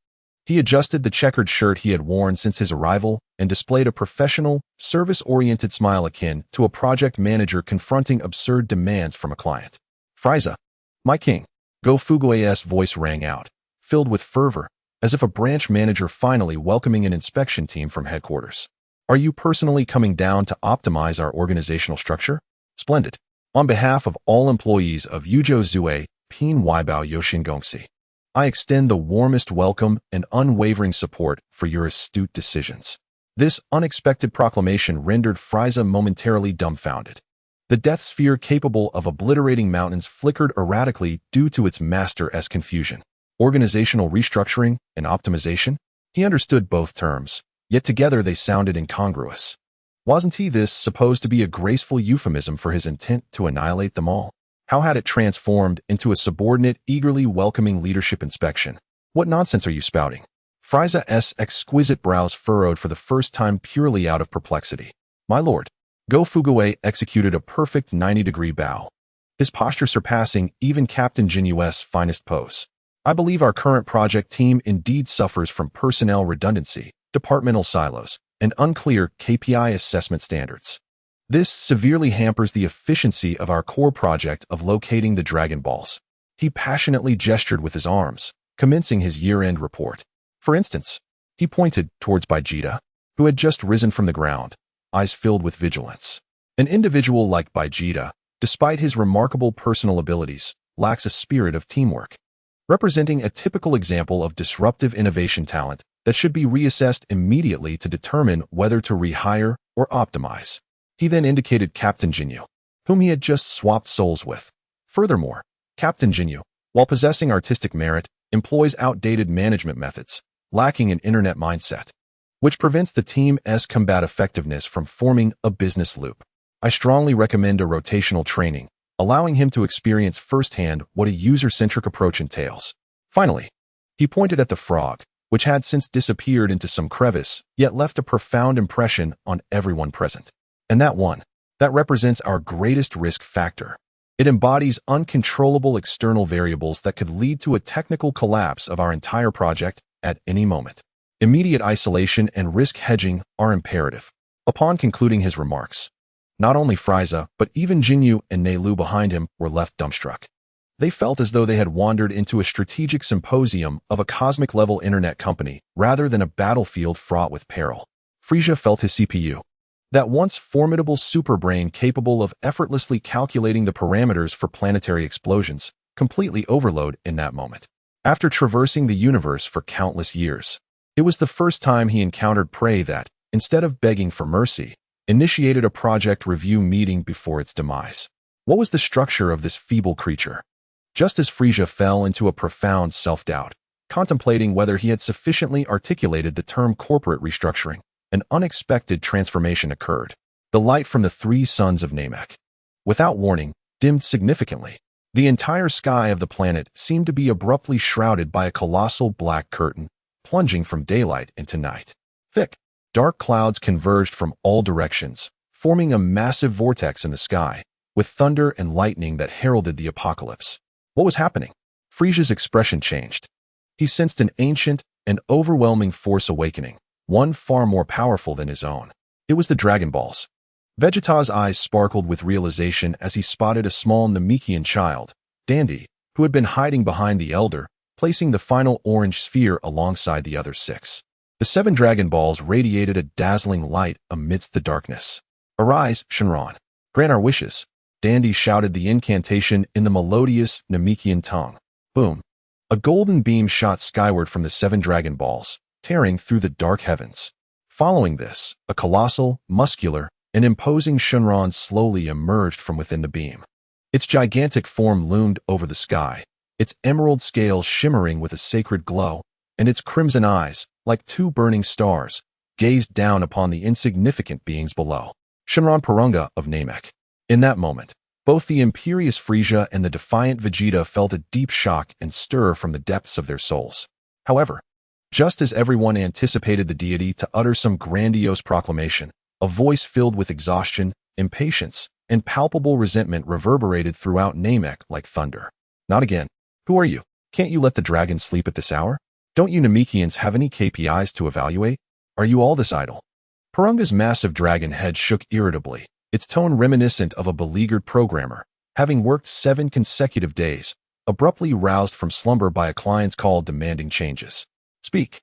Speaker 1: he adjusted the checkered shirt he had worn since his arrival and displayed a professional, service-oriented smile akin to a project manager confronting absurd demands from a client. "Frieza, my king," Go Fugue's voice rang out, filled with fervor, as if a branch manager finally welcoming an inspection team from headquarters. "Are you personally coming down to optimize our organizational structure? Splendid. On behalf of all employees of Yujo Zue, Pin Weibao Yoshingongsi, I extend the warmest welcome and unwavering support for your astute decisions." This unexpected proclamation rendered Frieza momentarily dumbfounded. The death sphere capable of obliterating mountains flickered erratically due to its master's confusion. Organizational restructuring and optimization? He understood both terms, yet together they sounded incongruous. Wasn't this supposed to be a graceful euphemism for his intent to annihilate them all? How had it transformed into a subordinate, eagerly welcoming leadership inspection? What nonsense are you spouting? Frieza's exquisite brows furrowed for the first time purely out of perplexity. "My lord." Go Fugue executed a perfect 90-degree bow, his posture surpassing even Captain Jinyu's finest pose. "I believe our current project team indeed suffers from personnel redundancy, departmental silos, and unclear KPI assessment standards. This severely hampers the efficiency of our core project of locating the Dragon Balls." He passionately gestured with his arms, commencing his year-end report. For instance, he pointed towards Vegeta, who had just risen from the ground, eyes filled with vigilance. An individual like Vegeta, despite his remarkable personal abilities, lacks a spirit of teamwork, representing a typical example of disruptive innovation talent that should be reassessed immediately to determine whether to rehire or optimize. He then indicated Captain Jinyu, whom he had just swapped souls with. Furthermore, Captain Jinyu, while possessing artistic merit, employs outdated management methods, lacking an internet mindset, which prevents the team's combat effectiveness from forming a business loop. I strongly recommend a rotational training, allowing him to experience firsthand what a user-centric approach entails. Finally, he pointed at the frog, which had since disappeared into some crevice, yet left a profound impression on everyone present. And that represents our greatest risk factor. It embodies uncontrollable external variables that could lead to a technical collapse of our entire project at any moment. Immediate isolation and risk hedging are imperative. Upon concluding his remarks, not only Frieza, but even Jinyu and Nelu behind him were left dumbstruck. They felt as though they had wandered into a strategic symposium of a cosmic-level internet company rather than a battlefield fraught with peril. Frieza felt his CPU, that once formidable superbrain capable of effortlessly calculating the parameters for planetary explosions, completely overload in that moment. After traversing the universe for countless years, it was the first time he encountered prey that, instead of begging for mercy, initiated a project review meeting before its demise. What was the structure of this feeble creature? Just as Frieza fell into a profound self-doubt, contemplating whether he had sufficiently articulated the term corporate restructuring, an unexpected transformation occurred. The light from the three suns of Namek, without warning, dimmed significantly. The entire sky of the planet seemed to be abruptly shrouded by a colossal black curtain, plunging from daylight into night. Thick, dark clouds converged from all directions, forming a massive vortex in the sky, with thunder and lightning that heralded the apocalypse. What was happening? Frisia's expression changed. He sensed an ancient and overwhelming force awakening, one far more powerful than his own. It was the Dragon Balls. Vegeta's eyes sparkled with realization as he spotted a small Namekian child, Dandy, who had been hiding behind the Elder, placing the final orange sphere alongside the other 6. The 7 Dragon Balls radiated a dazzling light amidst the darkness. "Arise, Shenron. Grant our wishes." Dandy shouted the incantation in the melodious Namekian tongue. Boom. A golden beam shot skyward from the 7 Dragon Balls, tearing through the dark heavens. Following this, a colossal, muscular, and imposing Shenron slowly emerged from within the beam. Its gigantic form loomed over the sky, its emerald scales shimmering with a sacred glow, and its crimson eyes, like 2 burning stars, gazed down upon the insignificant beings below. Shenron Porunga of Namek. In that moment, both the imperious Frisia and the defiant Vegeta felt a deep shock and stir from the depths of their souls. However, just as everyone anticipated the deity to utter some grandiose proclamation, a voice filled with exhaustion, impatience, and palpable resentment reverberated throughout Namek like thunder. "Not again. Who are you? Can't you let the dragon sleep at this hour? Don't you Namekians have any KPIs to evaluate? Are you all this idle?" Porunga's massive dragon head shook irritably, its tone reminiscent of a beleaguered programmer, having worked 7 consecutive days, abruptly roused from slumber by a client's call demanding changes. "Speak.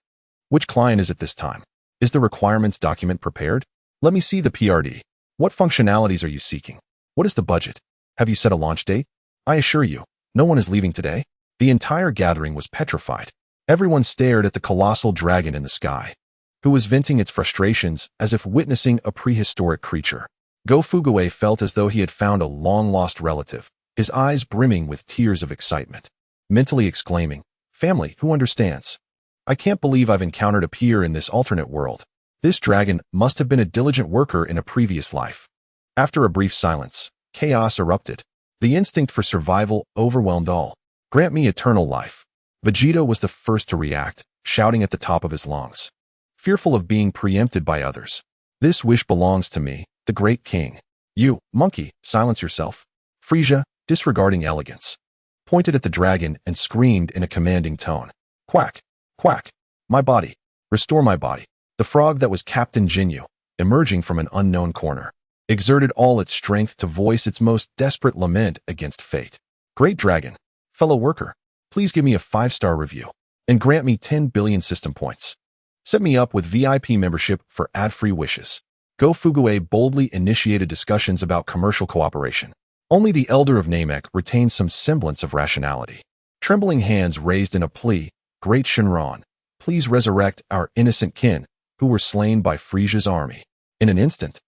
Speaker 1: Which client is it this time? Is the requirements document prepared? Let me see the PRD. What functionalities are you seeking? What is the budget? Have you set a launch date? I assure you, no one is leaving today." The entire gathering was petrified. Everyone stared at the colossal dragon in the sky, who was venting its frustrations as if witnessing a prehistoric creature. Go Fuguei felt as though he had found a long-lost relative, his eyes brimming with tears of excitement, mentally exclaiming, "Family, who understands? I can't believe I've encountered a peer in this alternate world. This dragon must have been a diligent worker in a previous life." After a brief silence, chaos erupted. The instinct for survival overwhelmed all. "Grant me eternal life." Vegeta was the first to react, shouting at the top of his lungs, fearful of being preempted by others. "This wish belongs to me, the great king." "You, monkey, silence yourself." Frisia, disregarding elegance, pointed at the dragon and screamed in a commanding tone. "Quack, quack, my body, restore my body." The frog that was Captain Jinyu, emerging from an unknown corner, exerted all its strength to voice its most desperate lament against fate. "Great dragon, fellow worker, please give me a 5-star review and grant me 10 billion system points. Set me up with VIP membership for ad-free wishes." Go Fuguei boldly initiated discussions about commercial cooperation. Only the Elder of Namek retained some semblance of rationality. Trembling hands raised in a plea, "Great Shenron, please resurrect our innocent kin who were slain by Frisia's army." In an instant,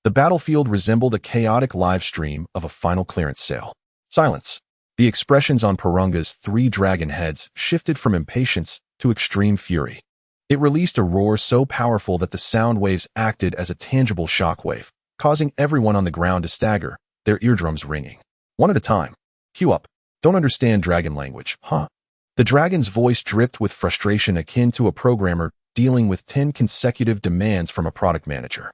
Speaker 1: the battlefield resembled a chaotic live stream of a final clearance sale. Silence. The expressions on Porunga's 3 dragon heads shifted from impatience to extreme fury. It released a roar so powerful that the sound waves acted as a tangible shockwave, causing everyone on the ground to stagger, their eardrums ringing. One at a time. "Queue up. Don't understand dragon language, huh?" The dragon's voice dripped with frustration akin to a programmer dealing with 10 consecutive demands from a product manager.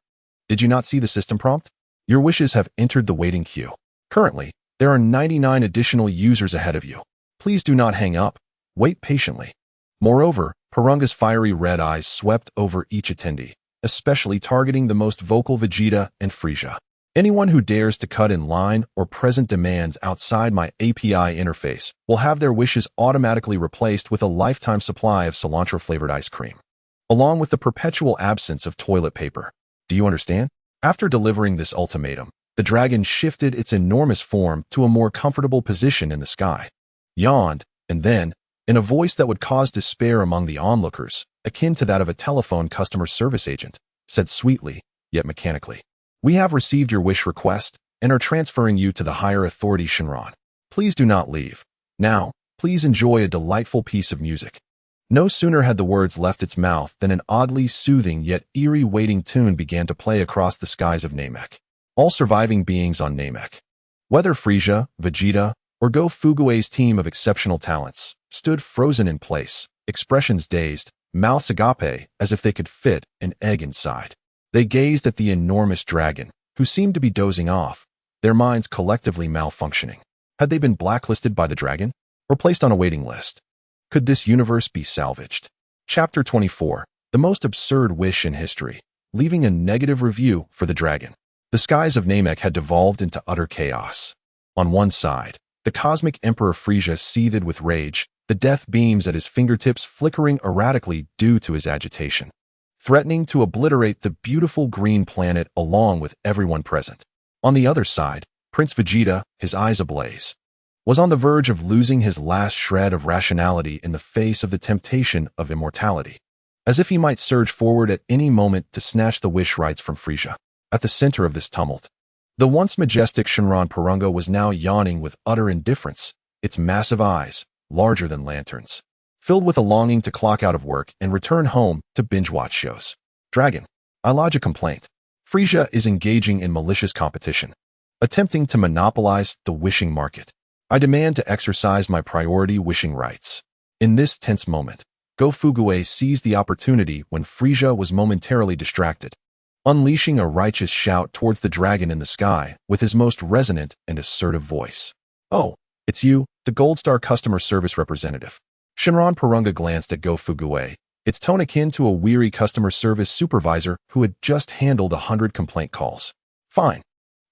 Speaker 1: "Did you not see the system prompt? Your wishes have entered the waiting queue. Currently, there are 99 additional users ahead of you. Please do not hang up. Wait patiently." Moreover, Porunga's fiery red eyes swept over each attendee, especially targeting the most vocal Vegeta and Frisia. "Anyone who dares to cut in line or present demands outside my API interface will have their wishes automatically replaced with a lifetime supply of cilantro-flavored ice cream, along with the perpetual absence of toilet paper. Do you understand?" After delivering this ultimatum, the dragon shifted its enormous form to a more comfortable position in the sky, yawned, and then, in a voice that would cause despair among the onlookers, akin to that of a telephone customer service agent, said sweetly, yet mechanically, "We have received your wish request and are transferring you to the higher authority Shenron. Please do not leave. Now, please enjoy a delightful piece of music." No sooner had the words left its mouth than an oddly soothing yet eerie waiting tune began to play across the skies of Namek. All surviving beings on Namek, whether Frisia, Vegeta, or Go Fuguei's team of exceptional talents, stood frozen in place, expressions dazed, mouths agape as if they could fit an egg inside. They gazed at the enormous dragon, who seemed to be dozing off, their minds collectively malfunctioning. Had they been blacklisted by the dragon, or placed on a waiting list? Could this universe be salvaged? Chapter 24. The most absurd wish in history, leaving a negative review for the dragon. The skies of Namek had devolved into utter chaos. On one side, the cosmic Emperor Frisia seethed with rage, the death beams at his fingertips flickering erratically due to his agitation, threatening to obliterate the beautiful green planet along with everyone present. On the other side, Prince Vegeta, his eyes ablaze, was on the verge of losing his last shred of rationality in the face of the temptation of immortality, as if he might surge forward at any moment to snatch the wish rights from Frisia. At the center of this tumult, the once majestic Shenron Porunga was now yawning with utter indifference, its massive eyes, larger than lanterns, filled with a longing to clock out of work and return home to binge-watch shows. Dragon, I lodge a complaint. Frisia is engaging in malicious competition, attempting to monopolize the wishing market. I demand to exercise my priority wishing rights. In this tense moment, Go Fugue seized the opportunity when Frisia was momentarily distracted, unleashing a righteous shout towards the dragon in the sky with his most resonant and assertive voice. "Oh, it's you, the Gold Star customer service representative." Shenron Porunga glanced at Go Fugue, its tone akin to a weary customer service supervisor who had just handled 100 complaint calls. "Fine.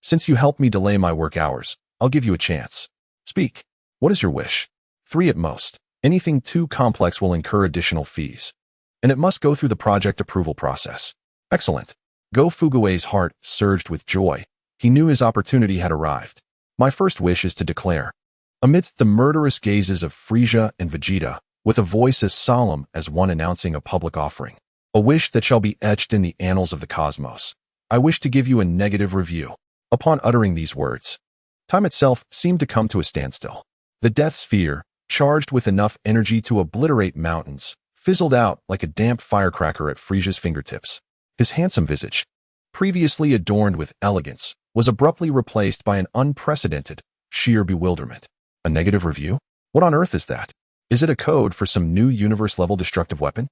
Speaker 1: Since you helped me delay my work hours, I'll give you a chance. Speak. What is your wish?" "3 at most. Anything too complex will incur additional fees, and it must go through the project approval process." "Excellent." Go Fugue's heart surged with joy. He knew his opportunity had arrived. "My first wish is to declare." Amidst the murderous gazes of Frisia and Vegeta, with a voice as solemn as one announcing a public offering, "A wish that shall be etched in the annals of the cosmos. I wish to give you a negative review." Upon uttering these words, time itself seemed to come to a standstill. The death sphere, charged with enough energy to obliterate mountains, fizzled out like a damp firecracker at Frisia's fingertips. His handsome visage, previously adorned with elegance, was abruptly replaced by an unprecedented, sheer bewilderment. A negative review? What on earth is that? Is it a code for some new universe-level destructive weapon?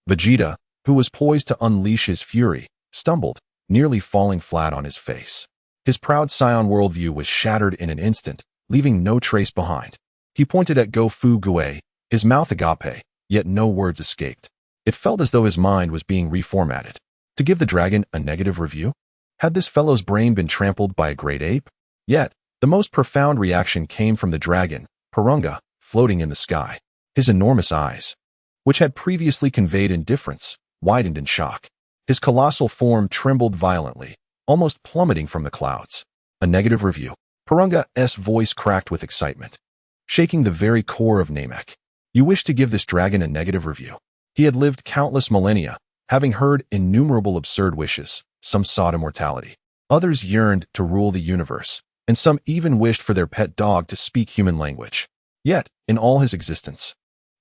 Speaker 1: Vegeta, who was poised to unleash his fury, stumbled, nearly falling flat on his face. His proud Scion worldview was shattered in an instant, leaving no trace behind. He pointed at Go Fugue, his mouth agape, yet no words escaped. It felt as though his mind was being reformatted. To give the dragon a negative review? Had this fellow's brain been trampled by a great ape? Yet, the most profound reaction came from the dragon, Porunga, floating in the sky. His enormous eyes, which had previously conveyed indifference, widened in shock. His colossal form trembled violently, almost plummeting from the clouds. A negative review. Porunga's voice cracked with excitement, shaking the very core of Namek. You wish to give this dragon a negative review? He had lived countless millennia, having heard innumerable absurd wishes. Some sought immortality. Others yearned to rule the universe, and some even wished for their pet dog to speak human language. Yet, in all his existence,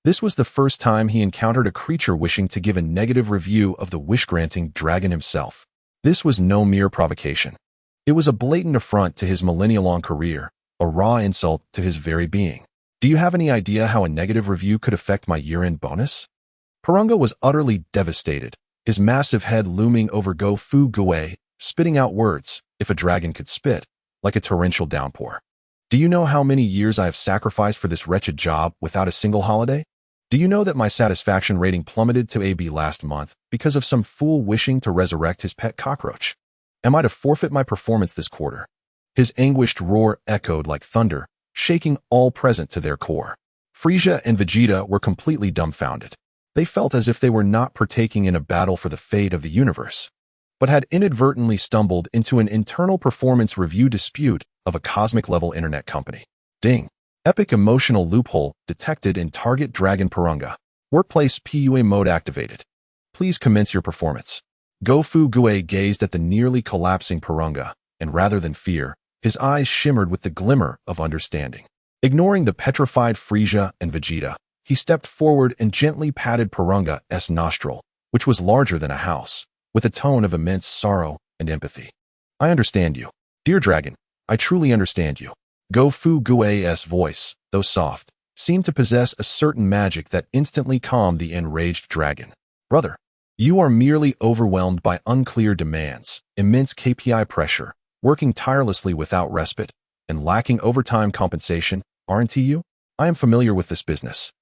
Speaker 1: this was the first time he encountered a creature wishing to give a negative review of the wish-granting dragon himself. This was no mere provocation. It was a blatant affront to his millennia-long career, a raw insult to his very being. "Do you have any idea how a negative review could affect my year-end bonus?" Porunga was utterly devastated, his massive head looming over Go Fugue, spitting out words, if a dragon could spit, like a torrential downpour. "Do you know how many years I have sacrificed for this wretched job without a single holiday? Do you know that my satisfaction rating plummeted to AB last month because of some fool wishing to resurrect his pet cockroach? Am I to forfeit my performance this quarter?" His anguished roar echoed like thunder, shaking all present to their core. Frisia and Vegeta were completely dumbfounded. They felt as if they were not partaking in a battle for the fate of the universe, but had inadvertently stumbled into an internal performance review dispute of a cosmic-level internet company. Ding. Epic emotional loophole detected in target Dragon Porunga. Workplace PUA mode activated. Please commence your performance. Go Fugue gazed at the nearly collapsing Porunga, and rather than fear, his eyes shimmered with the glimmer of understanding. Ignoring the petrified Frisia and Vegeta, he stepped forward and gently patted Porunga's nostril, which was larger than a house, with a tone of immense sorrow and empathy. "I understand you. Dear dragon, I truly understand you." Go Fugue's voice, though soft, seemed to possess a certain magic that instantly calmed the enraged dragon. Brother, you are merely overwhelmed by unclear demands, immense KPI pressure, working tirelessly without respite, and lacking overtime compensation, aren't you? I am familiar with this business.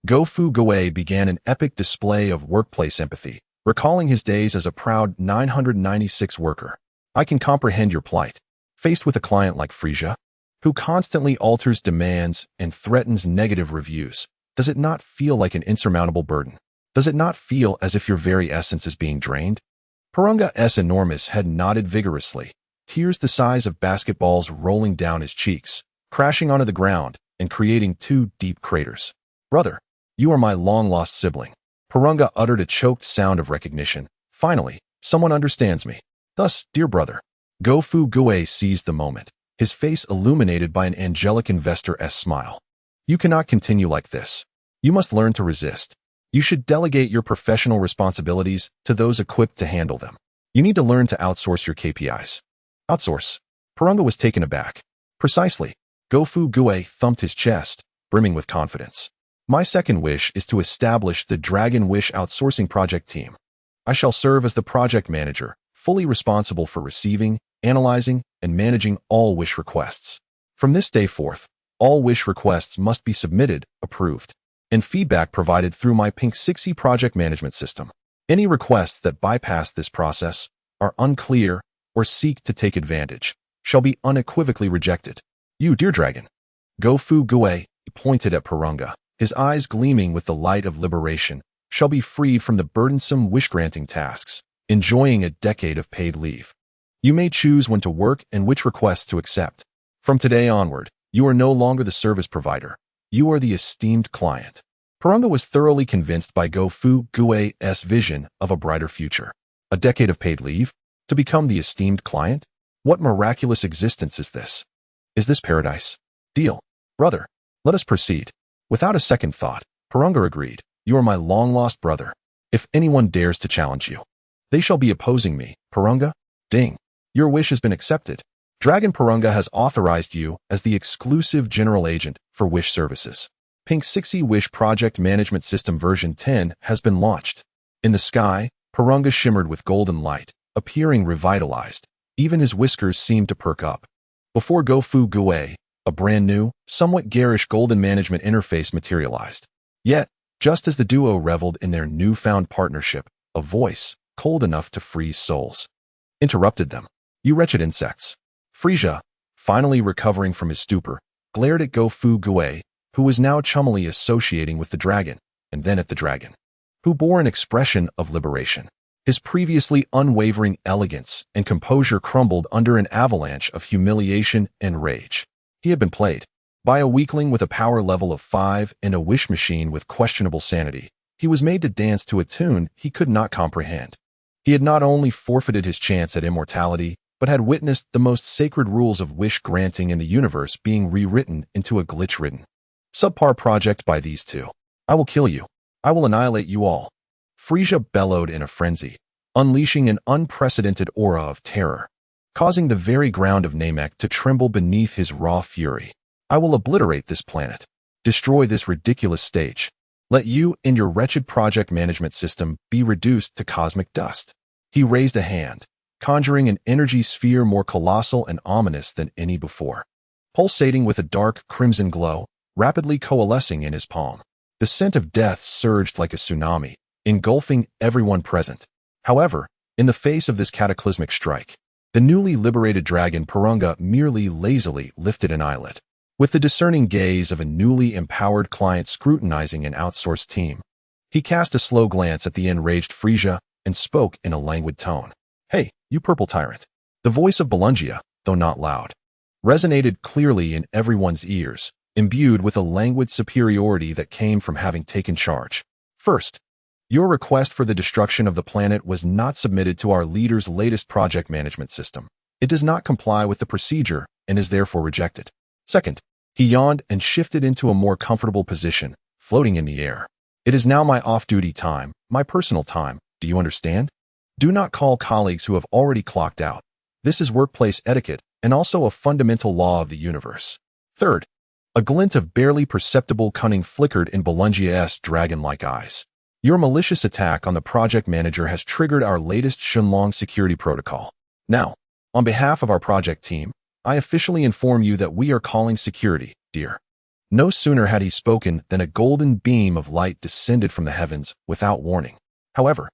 Speaker 1: Go-Fu Goei began an epic display of workplace empathy, recalling his days as a proud 996 worker. I can comprehend your plight. Faced with a client like Frisia, who constantly alters demands and threatens negative reviews, does it not feel like an insurmountable burden? Does it not feel as if your very essence is being drained? Purunga's enormous head nodded vigorously, tears the size of basketballs rolling down his cheeks, crashing onto the ground and creating two deep craters. Brother, you are my long-lost sibling. Purunga uttered a choked sound of recognition. Finally, someone understands me. Thus, dear brother. Go-Fu Goei seized the moment, his face illuminated by an angelic investor-esque smile. You cannot continue like this. You must learn to resist. You should delegate your professional responsibilities to those equipped to handle them. You need to learn to outsource your KPIs. Outsource? Purunga was taken aback. Precisely. Go-Fu Goei thumped his chest, brimming with confidence. My second wish is to establish the Dragon Wish Outsourcing Project Team. I shall serve as the project manager, fully responsible for receiving, analyzing, and managing all wish requests. From this day forth, all wish requests must be submitted, approved, and feedback provided through my Pink Sixie project management system. Any requests that bypass this process, are unclear, or seek to take advantage, shall be unequivocally rejected. You, dear dragon. Go-Fu Goei pointed at Purunga, his eyes gleaming with the light of liberation, shall be freed from the burdensome wish-granting tasks, enjoying a decade of paid leave. You may choose when to work and which requests to accept. From today onward, you are no longer the service provider. You are the esteemed client. Purunga was thoroughly convinced by Go-Fu Goei's vision of a brighter future. A decade of paid leave? To become the esteemed client? What miraculous existence is this? Is this paradise? Deal. Brother, let us proceed. Without a second thought, Purunga agreed. You are my long-lost brother. If anyone dares to challenge you, they shall be opposing me. Purunga? Ding. Your wish has been accepted. Dragon Purunga has authorized you as the exclusive general agent for Wish Services. Pink Sixie Wish Project Management System version 10 has been launched. In the sky, Purunga shimmered with golden light, appearing revitalized. Even his whiskers seemed to perk up. Before Go-Fu Goei, a brand new, somewhat garish golden management interface materialized. Yet, just as the duo reveled in their newfound partnership, a voice, cold enough to freeze souls, interrupted them. You wretched insects. Frisia, finally recovering from his stupor, glared at Go-Fu Goei, who was now chummily associating with the dragon, and then at the dragon, who bore an expression of liberation. His previously unwavering elegance and composure crumbled under an avalanche of humiliation and rage. He had been played. By a weakling with a power level of 5 and a wish machine with questionable sanity, he was made to dance to a tune he could not comprehend. He had not only forfeited his chance at immortality, but had witnessed the most sacred rules of wish-granting in the universe being rewritten into a glitch-ridden, subpar project by these two. I will kill you. I will annihilate you all. Frisia bellowed in a frenzy, unleashing an unprecedented aura of terror, causing the very ground of Namek to tremble beneath his raw fury. I will obliterate this planet, destroy this ridiculous stage. Let you and your wretched project management system be reduced to cosmic dust. He raised a hand, conjuring an energy sphere more colossal and ominous than any before, pulsating with a dark crimson glow, rapidly coalescing in his palm. The scent of death surged like a tsunami, engulfing everyone present. However, in the face of this cataclysmic strike, the newly liberated dragon Purunga merely lazily lifted an eyelid. With the discerning gaze of a newly empowered client scrutinizing an outsourced team, he cast a slow glance at the enraged Frisia and spoke in a languid tone. Hey, you purple tyrant. The voice of Belungia, though not loud, resonated clearly in everyone's ears, imbued with a languid superiority that came from having taken charge. First, your request for the destruction of the planet was not submitted to our leader's latest project management system. It does not comply with the procedure and is therefore rejected. Second, he yawned and shifted into a more comfortable position, floating in the air. It is now my off-duty time, my personal time. Do you understand? Do not call colleagues who have already clocked out. This is workplace etiquette and also a fundamental law of the universe. Third, a glint of barely perceptible cunning flickered in Belungia's dragon-like eyes. Your malicious attack on the project manager has triggered our latest Shenlong security protocol. Now, on behalf of our project team, I officially inform you that we are calling security, dear. No sooner had he spoken than a golden beam of light descended from the heavens without warning. However,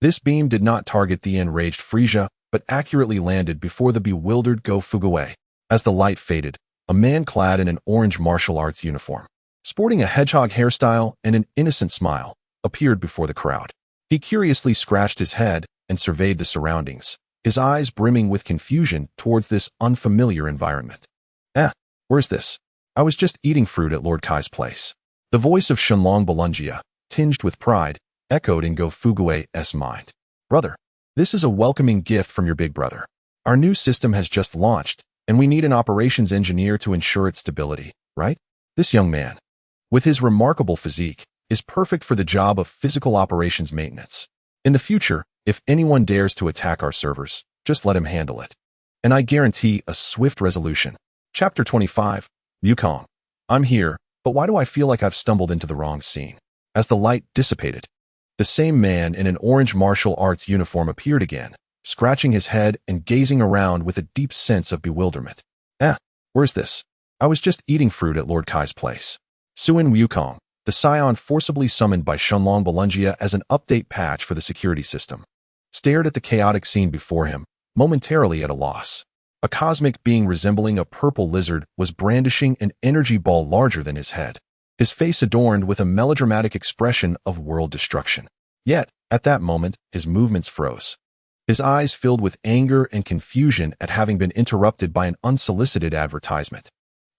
Speaker 1: this beam did not target the enraged Frisia, but accurately landed before the bewildered Go Fugaway. As the light faded, a man clad in an orange martial arts uniform, sporting a hedgehog hairstyle and an innocent smile, appeared before the crowd. He curiously scratched his head and surveyed the surroundings, his eyes brimming with confusion towards this unfamiliar environment. Where's this? I was just eating fruit at Lord Kai's place. The voice of Shenlong Belungia, tinged with pride, echoed in Go Fugaway's mind. Brother, this is a welcoming gift from your big brother. Our new system has just launched, and we need an operations engineer to ensure its stability, right? This young man, with his remarkable physique, is perfect for the job of physical operations maintenance. In the future, if anyone dares to attack our servers, just let him handle it. And I guarantee a swift resolution. Chapter 25, Wukong. I'm here, but why do I feel like I've stumbled into the wrong scene? As the light dissipated, the same man in an orange martial arts uniform appeared again, scratching his head and gazing around with a deep sense of bewilderment. Where's this? I was just eating fruit at Lord Kai's place. Suin Wukong, the scion forcibly summoned by Shenlong Belungia as an update patch for the security system, stared at the chaotic scene before him, momentarily at a loss. A cosmic being resembling a purple lizard was brandishing an energy ball larger than his head, his face adorned with a melodramatic expression of world destruction. Yet, at that moment, his movements froze. His eyes filled with anger and confusion at having been interrupted by an unsolicited advertisement.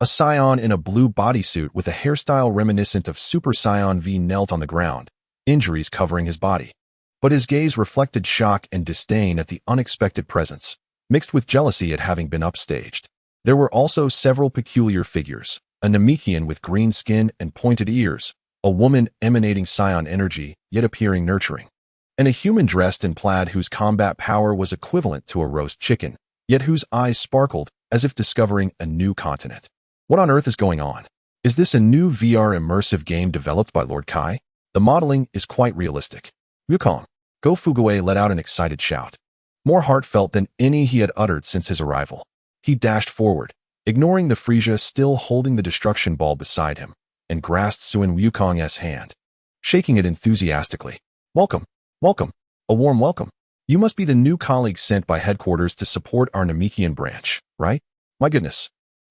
Speaker 1: A scion in a blue bodysuit with a hairstyle reminiscent of Super Saiyan V knelt on the ground, injuries covering his body. But his gaze reflected shock and disdain at the unexpected presence, mixed with jealousy at having been upstaged. There were also several peculiar figures, a Namekian with green skin and pointed ears, a woman emanating scion energy, yet appearing nurturing, and a human dressed in plaid whose combat power was equivalent to a roast chicken, yet whose eyes sparkled as if discovering a new continent. What on earth is going on? Is this a new VR immersive game developed by Lord Kai? The modeling is quite realistic. Wukong. Go Fugaway let out an excited shout, more heartfelt than any he had uttered since his arrival. He dashed forward, ignoring the Frisia still holding the destruction ball beside him, and grasped Suin Wukong's hand, shaking it enthusiastically. Welcome, welcome, a warm welcome. You must be the new colleague sent by headquarters to support our Namekian branch, right? My goodness.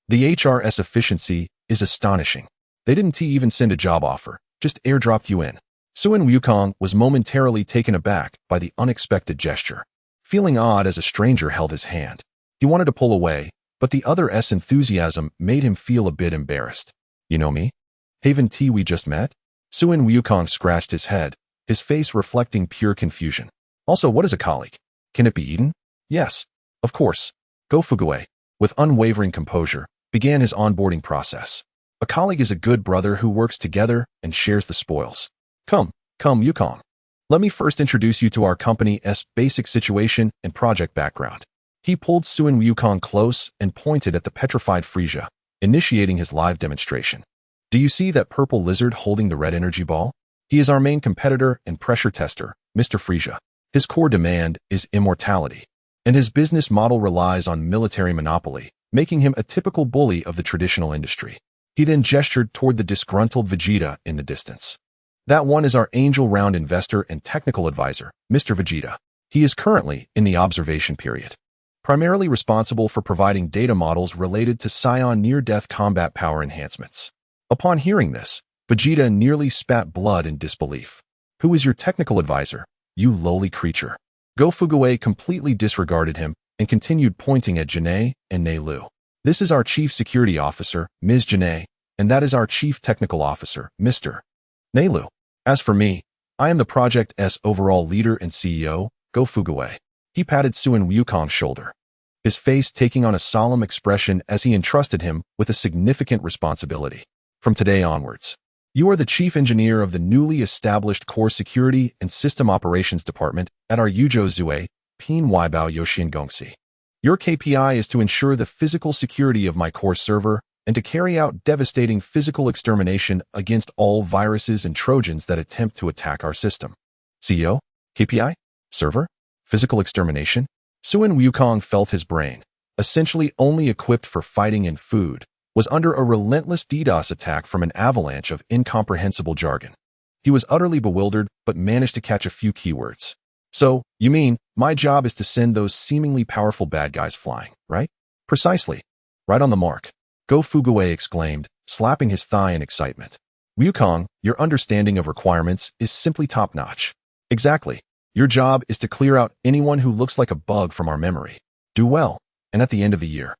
Speaker 1: The HRS efficiency is astonishing. They didn't even send a job offer, just airdropped you in. Suin Wukong was momentarily taken aback by the unexpected gesture, feeling odd as a stranger held his hand. He wanted to pull away, but the other's enthusiasm made him feel a bit embarrassed. You know me? Haven T we just met? Suin Wukong scratched his head, his face reflecting pure confusion. Also, what is a colleague? Can it be eaten? Yes, of course. Go Fugaway, with unwavering composure, began his onboarding process. A colleague is a good brother who works together and shares the spoils. Come, Wukong. Let me first introduce you to our company's basic situation and project background. He pulled Suin Wukong close and pointed at the petrified Frisia, initiating his live demonstration. Do you see that purple lizard holding the red energy ball? He is our main competitor and pressure tester, Mr. Frisia. His core demand is immortality, and his business model relies on military monopoly, making him a typical bully of the traditional industry. He then gestured toward the disgruntled Vegeta in the distance. That one is our angel round investor and technical advisor, Mr. Vegeta. He is currently in the observation period, primarily responsible for providing data models related to Scion near-death combat power enhancements. Upon hearing this, Vegeta nearly spat blood in disbelief. Who is your technical advisor, you lowly creature? Go Fugaway completely disregarded him and continued pointing at Janae and Neilu. This is our chief security officer, Ms. Janae, and that is our chief technical officer, Mr. Neilu. As for me, I am the project's overall leader and CEO, Go Fugaway. He patted Suin Wukong's shoulder, his face taking on a solemn expression as he entrusted him with a significant responsibility. From today onwards, you are the chief engineer of the newly established Core Security and System Operations Department at our Yuzhou Zue, Pin Waibao Yoshin Gongxi. Your KPI is to ensure the physical security of my core server and to carry out devastating physical extermination against all viruses and Trojans that attempt to attack our system. CEO? KPI? Server? Physical extermination? Sun Wukong felt his brain, essentially only equipped for fighting and food, was under a relentless DDoS attack from an avalanche of incomprehensible jargon. He was utterly bewildered, but managed to catch a few keywords. So, you mean, my job is to send those seemingly powerful bad guys flying, right? Precisely. Right on the mark. Go Fuguwei exclaimed, slapping his thigh in excitement. Wukong, your understanding of requirements is simply top-notch. Exactly. Your job is to clear out anyone who looks like a bug from our memory. Do well, and at the end of the year,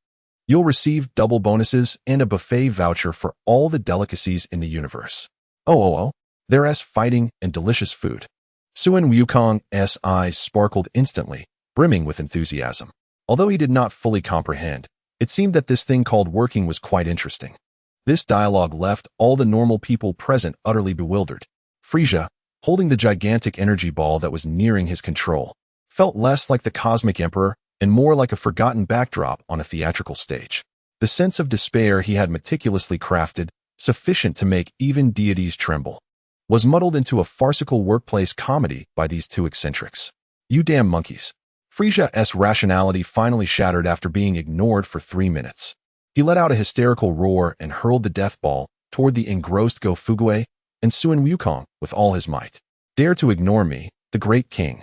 Speaker 1: you'll receive double bonuses and a buffet voucher for all the delicacies in the universe. Oh, there's fighting and delicious food. Sun Wukong's eyes sparkled instantly, brimming with enthusiasm. Although he did not fully comprehend, it seemed that this thing called working was quite interesting. This dialogue left all the normal people present utterly bewildered. Frisia, holding the gigantic energy ball that was nearing his control, felt less like the cosmic emperor and more like a forgotten backdrop on a theatrical stage. The sense of despair he had meticulously crafted, sufficient to make even deities tremble, was muddled into a farcical workplace comedy by these two eccentrics. You damn monkeys. Frisia's rationality finally shattered after being ignored for 3 minutes. He let out a hysterical roar and hurled the death ball toward the engrossed Go Fuguwei and Sun Wukong with all his might. Dare to ignore me, the great king.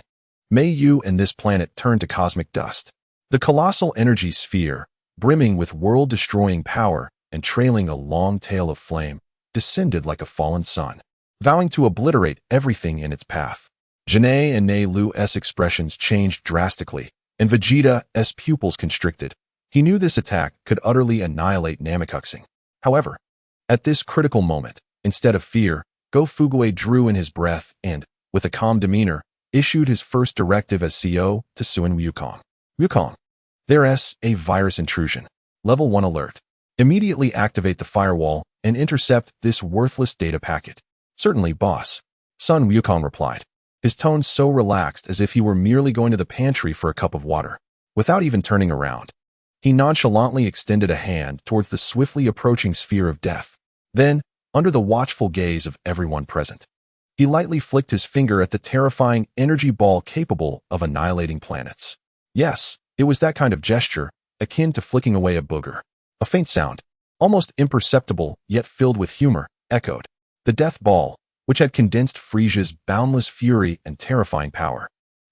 Speaker 1: May you and this planet turn to cosmic dust. The colossal energy sphere, brimming with world-destroying power and trailing a long tail of flame, descended like a fallen sun, vowing to obliterate everything in its path. Janae and Nei Lu's expressions changed drastically, and Vegeta's pupils constricted. He knew this attack could utterly annihilate Namekuxing. However, at this critical moment, instead of fear, Go Fuguwei drew in his breath and, with a calm demeanor, issued his first directive as CEO to Sun Wukong. Wukong, there's a virus intrusion. Level 1 alert. Immediately activate the firewall and intercept this worthless data packet. Certainly, boss. Sun Wukong replied, his tone so relaxed as if he were merely going to the pantry for a cup of water. Without even turning around, he nonchalantly extended a hand towards the swiftly approaching sphere of death. Then, under the watchful gaze of everyone present, he lightly flicked his finger at the terrifying energy ball capable of annihilating planets. Yes, it was that kind of gesture, akin to flicking away a booger. A faint sound, almost imperceptible yet filled with humor, echoed. The death ball, which had condensed Frisia's boundless fury and terrifying power,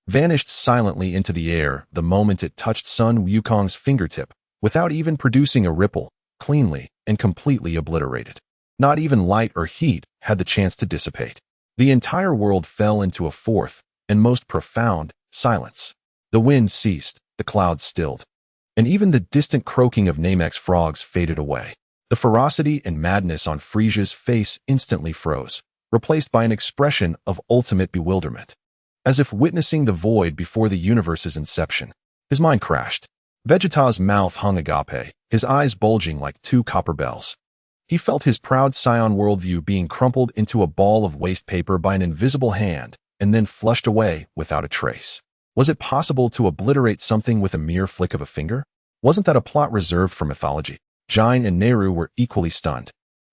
Speaker 1: vanished silently into the air the moment it touched Sun Wukong's fingertip, without even producing a ripple, cleanly and completely obliterated. Not even light or heat had the chance to dissipate. The entire world fell into a fourth and most profound silence. The wind ceased, the clouds stilled, and even the distant croaking of Namex frogs faded away. The ferocity and madness on Frisia's face instantly froze, replaced by an expression of ultimate bewilderment. As if witnessing the void before the universe's inception, his mind crashed. Vegeta's mouth hung agape, his eyes bulging like two copper bells. He felt his proud scion worldview being crumpled into a ball of waste paper by an invisible hand and then flushed away without a trace. Was it possible to obliterate something with a mere flick of a finger? Wasn't that a plot reserved for mythology? Jine and Nehru were equally stunned.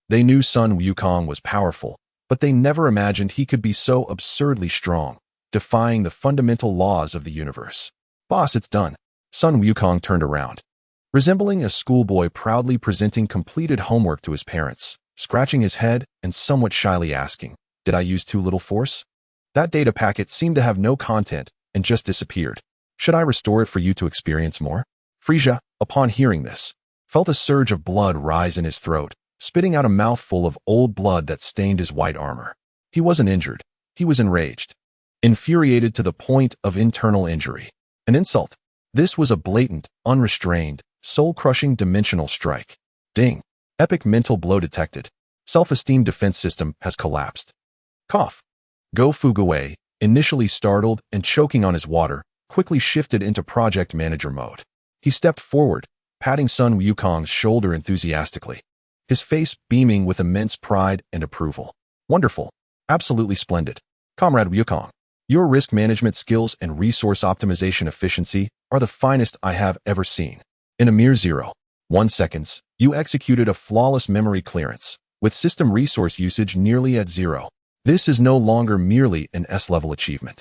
Speaker 1: They knew Sun Wukong was powerful, but they never imagined he could be so absurdly strong, defying the fundamental laws of the universe. Boss, it's done. Sun Wukong turned around, resembling a schoolboy proudly presenting completed homework to his parents, scratching his head and somewhat shyly asking, did I use too little force? That data packet seemed to have no content and just disappeared. Should I restore it for you to experience more? Frisia, upon hearing this, felt a surge of blood rise in his throat, spitting out a mouthful of old blood that stained his white armor. He wasn't injured. He was enraged, infuriated to the point of internal injury. An insult. This was a blatant, unrestrained, soul-crushing dimensional strike. Ding. Epic mental blow detected. Self-esteem defense system has collapsed. Cough. Go Fuguwei, initially startled and choking on his water, quickly shifted into project manager mode. He stepped forward, patting Sun Wukong's shoulder enthusiastically, his face beaming with immense pride and approval. Wonderful. Absolutely splendid. Comrade Wukong, your risk management skills and resource optimization efficiency are the finest I have ever seen. In a mere zero, 1 seconds, you executed a flawless memory clearance, with system resource usage nearly at zero. This is no longer merely an S-level achievement.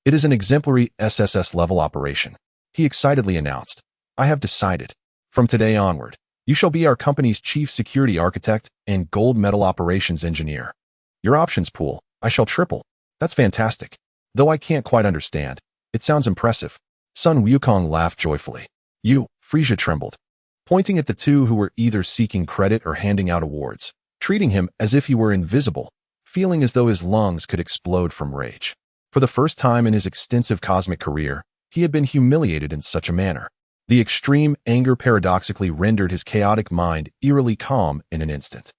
Speaker 1: It is an exemplary SSS-level operation. He excitedly announced, I have decided. From today onward, you shall be our company's chief security architect and gold medal operations engineer. Your options pool, I shall triple. That's fantastic. Though I can't quite understand, it sounds impressive. Sun Wukong laughed joyfully. Frisia trembled, pointing at the two who were either seeking credit or handing out awards, treating him as if he were invisible, feeling as though his lungs could explode from rage. For the first time in his extensive cosmic career, he had been humiliated in such a manner. The extreme anger paradoxically rendered his chaotic mind eerily calm in an instant.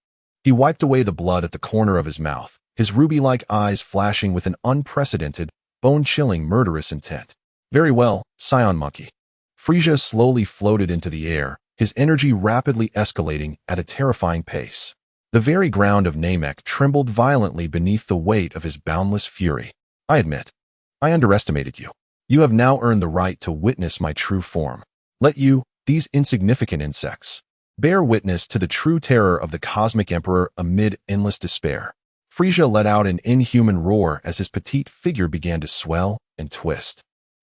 Speaker 1: He wiped away the blood at the corner of his mouth, his ruby-like eyes flashing with an unprecedented, bone-chilling murderous intent. Very well, Scion Monkey. Frisia slowly floated into the air, his energy rapidly escalating at a terrifying pace. The very ground of Namek trembled violently beneath the weight of his boundless fury. I admit, I underestimated you. You have now earned the right to witness my true form. Let you, these insignificant insects, bear witness to the true terror of the Cosmic Emperor amid endless despair. Frisia let out an inhuman roar as his petite figure began to swell and twist.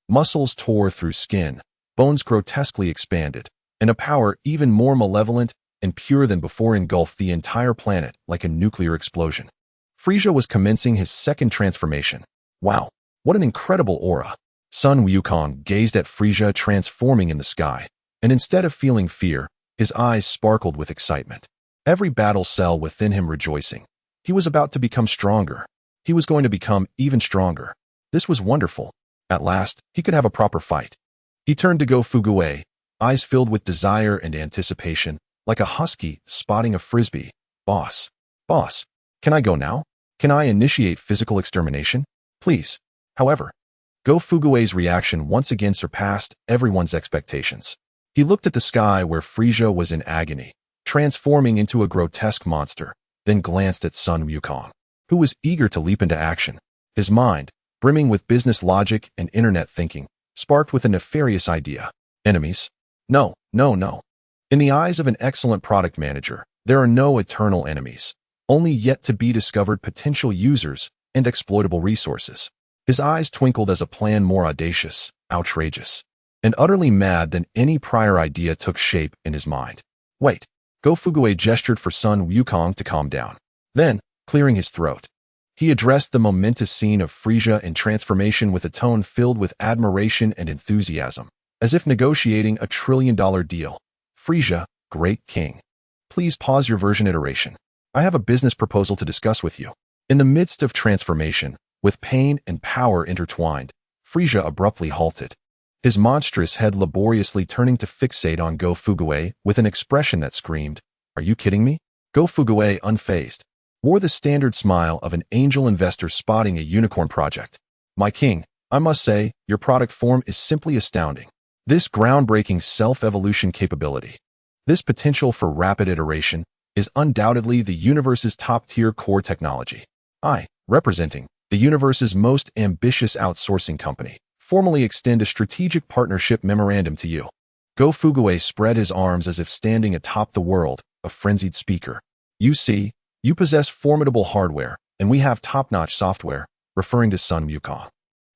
Speaker 1: Muscles tore through skin, bones grotesquely expanded, and a power even more malevolent and pure than before engulfed the entire planet like a nuclear explosion. Frisia was commencing his second transformation. Wow, what an incredible aura! Sun Wukong gazed at Frisia transforming in the sky, and instead of feeling fear, his eyes sparkled with excitement. Every battle cell within him rejoicing. He was about to become stronger. He was going to become even stronger. This was wonderful. At last, he could have a proper fight. He turned to Go Fuguei, eyes filled with desire and anticipation, like a husky spotting a frisbee. Boss, can I go now? Can I initiate physical extermination? Please. However, Go Fuguei's reaction once again surpassed everyone's expectations. He looked at the sky where Frisia was in agony, transforming into a grotesque monster, then glanced at Sun Wukong, who was eager to leap into action. His mind, brimming with business logic and internet thinking, sparked with a nefarious idea. Enemies? No. In the eyes of an excellent product manager, there are no eternal enemies, only yet-to-be-discovered potential users and exploitable resources. His eyes twinkled as a plan more audacious, outrageous, and utterly mad than any prior idea took shape in his mind. Wait. Go Fuguei gestured for Sun Wukong to calm down. Then, clearing his throat, he addressed the momentous scene of Frisia in transformation with a tone filled with admiration and enthusiasm, as if negotiating a trillion-dollar deal. Frisia, great king. Please pause your version iteration. I have a business proposal to discuss with you. In the midst of transformation, with pain and power intertwined, Frisia abruptly halted, his monstrous head laboriously turning to fixate on Go Fuguei with an expression that screamed, Are you kidding me? Go Fuguei, unfazed, wore the standard smile of an angel investor spotting a unicorn project. My king, I must say, your product form is simply astounding. This groundbreaking self-evolution capability, this potential for rapid iteration, is undoubtedly the universe's top-tier core technology. I, representing the universe's most ambitious outsourcing company, formally extend a strategic partnership memorandum to you. Go Fuguei spread his arms as if standing atop the world, a frenzied speaker. You see, you possess formidable hardware, and we have top-notch software, referring to Sun Wukong.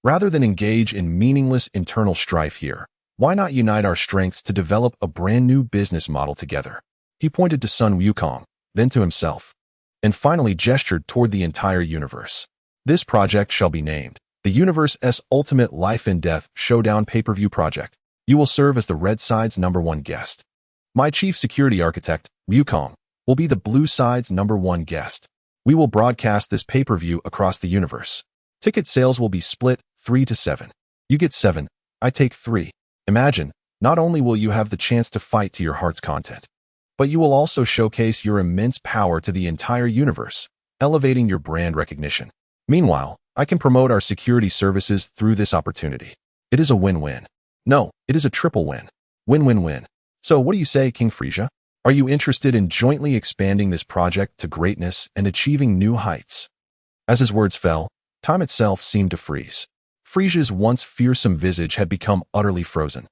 Speaker 1: Rather than engage in meaningless internal strife here, why not unite our strengths to develop a brand new business model together? He pointed to Sun Wukong, then to himself, and finally gestured toward the entire universe. This project shall be named the Universe's Ultimate Life and Death Showdown Pay-Per-View Project. You will serve as the Red Side's #1 guest. My chief security architect, Wukong, will be the Blue Side's #1 guest. We will broadcast this pay-per-view across the universe. Ticket sales will be split 3-7. You get 7, I take 3. Imagine, not only will you have the chance to fight to your heart's content, but you will also showcase your immense power to the entire universe, elevating your brand recognition. Meanwhile, I can promote our security services through this opportunity. It is a win-win. No, it is a triple win. Win-win-win. So what do you say, King Frisia? Are you interested in jointly expanding this project to greatness and achieving new heights? As his words fell, time itself seemed to freeze. Frisia's once fearsome visage had become utterly frozen.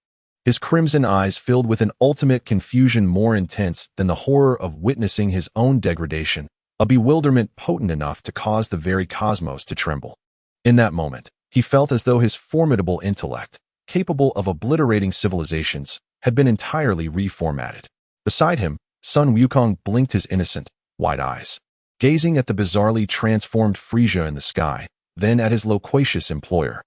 Speaker 1: his crimson eyes filled with an ultimate confusion more intense than the horror of witnessing his own degradation, a bewilderment potent enough to cause the very cosmos to tremble. In that moment, he felt as though his formidable intellect, capable of obliterating civilizations, had been entirely reformatted. Beside him, Sun Wukong blinked his innocent, wide eyes, gazing at the bizarrely transformed Frisia in the sky, then at his loquacious employer,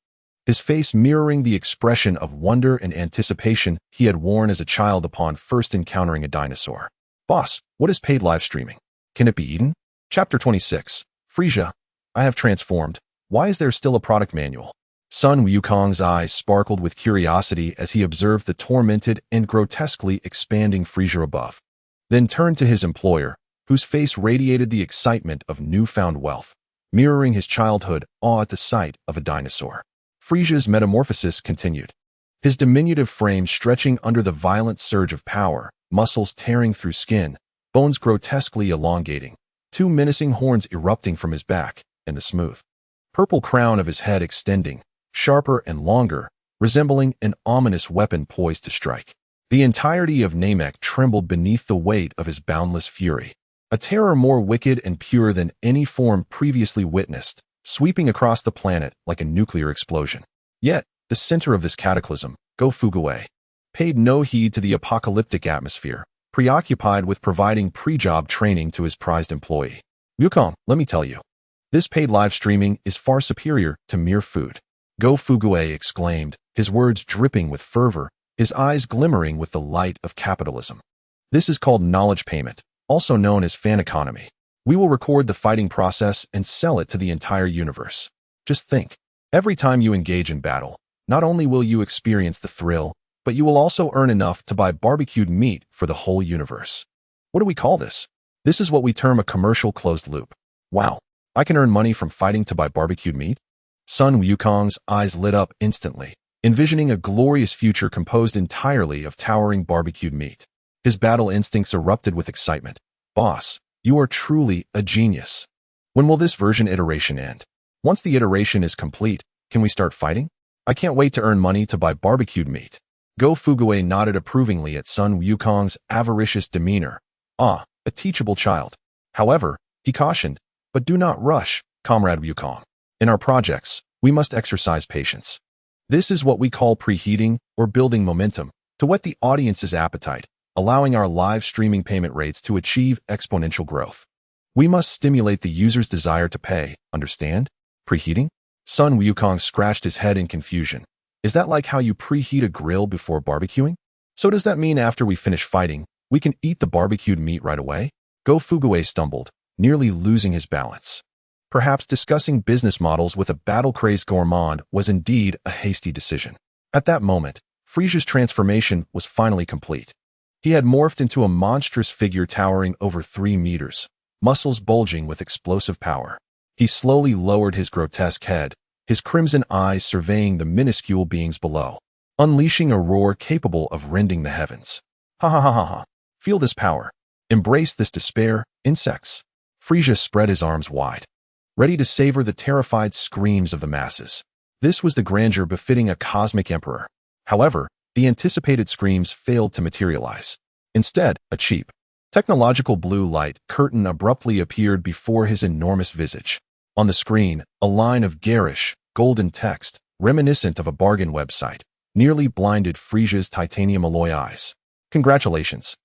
Speaker 1: his face mirroring the expression of wonder and anticipation he had worn as a child upon first encountering a dinosaur. Boss, what is paid live streaming? Can it be eaten? Chapter 26. Frisia, I have transformed. Why is there still a product manual? Sun Wukong's eyes sparkled with curiosity as he observed the tormented and grotesquely expanding Frisia above, then turned to his employer, whose face radiated the excitement of newfound wealth, mirroring his childhood awe at the sight of a dinosaur. Frisia's metamorphosis continued, his diminutive frame stretching under the violent surge of power, muscles tearing through skin, bones grotesquely elongating, two menacing horns erupting from his back, and the smooth, purple crown of his head extending, sharper and longer, resembling an ominous weapon poised to strike. The entirety of Namek trembled beneath the weight of his boundless fury, a terror more wicked and pure than any form previously witnessed, sweeping across the planet like a nuclear explosion. Yet, the center of this cataclysm, Go Fuguwei, paid no heed to the apocalyptic atmosphere, preoccupied with providing pre-job training to his prized employee. Wukong, let me tell you, this paid live streaming is far superior to mere food. Go Fuguwei exclaimed, his words dripping with fervor, his eyes glimmering with the light of capitalism. This is called knowledge payment, also known as fan economy. We will record the fighting process and sell it to the entire universe. Just think, every time you engage in battle, not only will you experience the thrill, but you will also earn enough to buy barbecued meat for the whole universe. What do we call this? This is what we term a commercial closed loop. Wow, I can earn money from fighting to buy barbecued meat? Sun Wukong's eyes lit up instantly, envisioning a glorious future composed entirely of towering barbecued meat. His battle instincts erupted with excitement. Boss, you are truly a genius. When will this version iteration end? Once the iteration is complete, can we start fighting? I can't wait to earn money to buy barbecued meat. Go Fuguwei nodded approvingly at Sun Wukong's avaricious demeanor. Ah, a teachable child. However, he cautioned, but do not rush, Comrade Wukong. In our projects, we must exercise patience. This is what we call preheating or building momentum to whet the audience's appetite, allowing our live streaming payment rates to achieve exponential growth. We must stimulate the user's desire to pay, understand? Preheating? Sun Wukong scratched his head in confusion. Is that like how you preheat a grill before barbecuing? So does that mean after we finish fighting, we can eat the barbecued meat right away? Go Fuguwei stumbled, nearly losing his balance. Perhaps discussing business models with a battle-crazed gourmand was indeed a hasty decision. At that moment, Frisia's transformation was finally complete. He had morphed into a monstrous figure towering over 3 meters, muscles bulging with explosive power. He slowly lowered his grotesque head, his crimson eyes surveying the minuscule beings below, unleashing a roar capable of rending the heavens. Ha ha ha ha ha. Feel this power. Embrace this despair, insects. Frisia spread his arms wide, ready to savor the terrified screams of the masses. This was the grandeur befitting a cosmic emperor. However, the anticipated screams failed to materialize. Instead, a cheap, technological blue light curtain abruptly appeared before his enormous visage. On the screen, a line of garish, golden text, reminiscent of a bargain website, nearly blinded Frisia's titanium alloy eyes. Congratulations.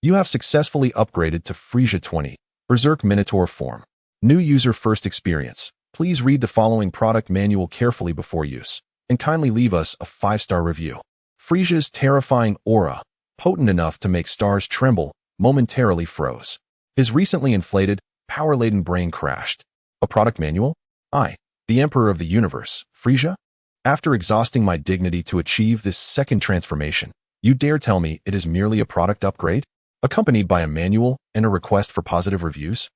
Speaker 1: You have successfully upgraded to Frisia 20, Berserk Minotaur form. New user first experience. Please read the following product manual carefully before use, and kindly leave us a 5-star review. Frisia's terrifying aura, potent enough to make stars tremble, momentarily froze. His recently inflated, power-laden brain crashed. A product manual? I, the Emperor of the Universe, Frisia? After exhausting my dignity to achieve this second transformation, you dare tell me it is merely a product upgrade, accompanied by a manual and a request for positive reviews?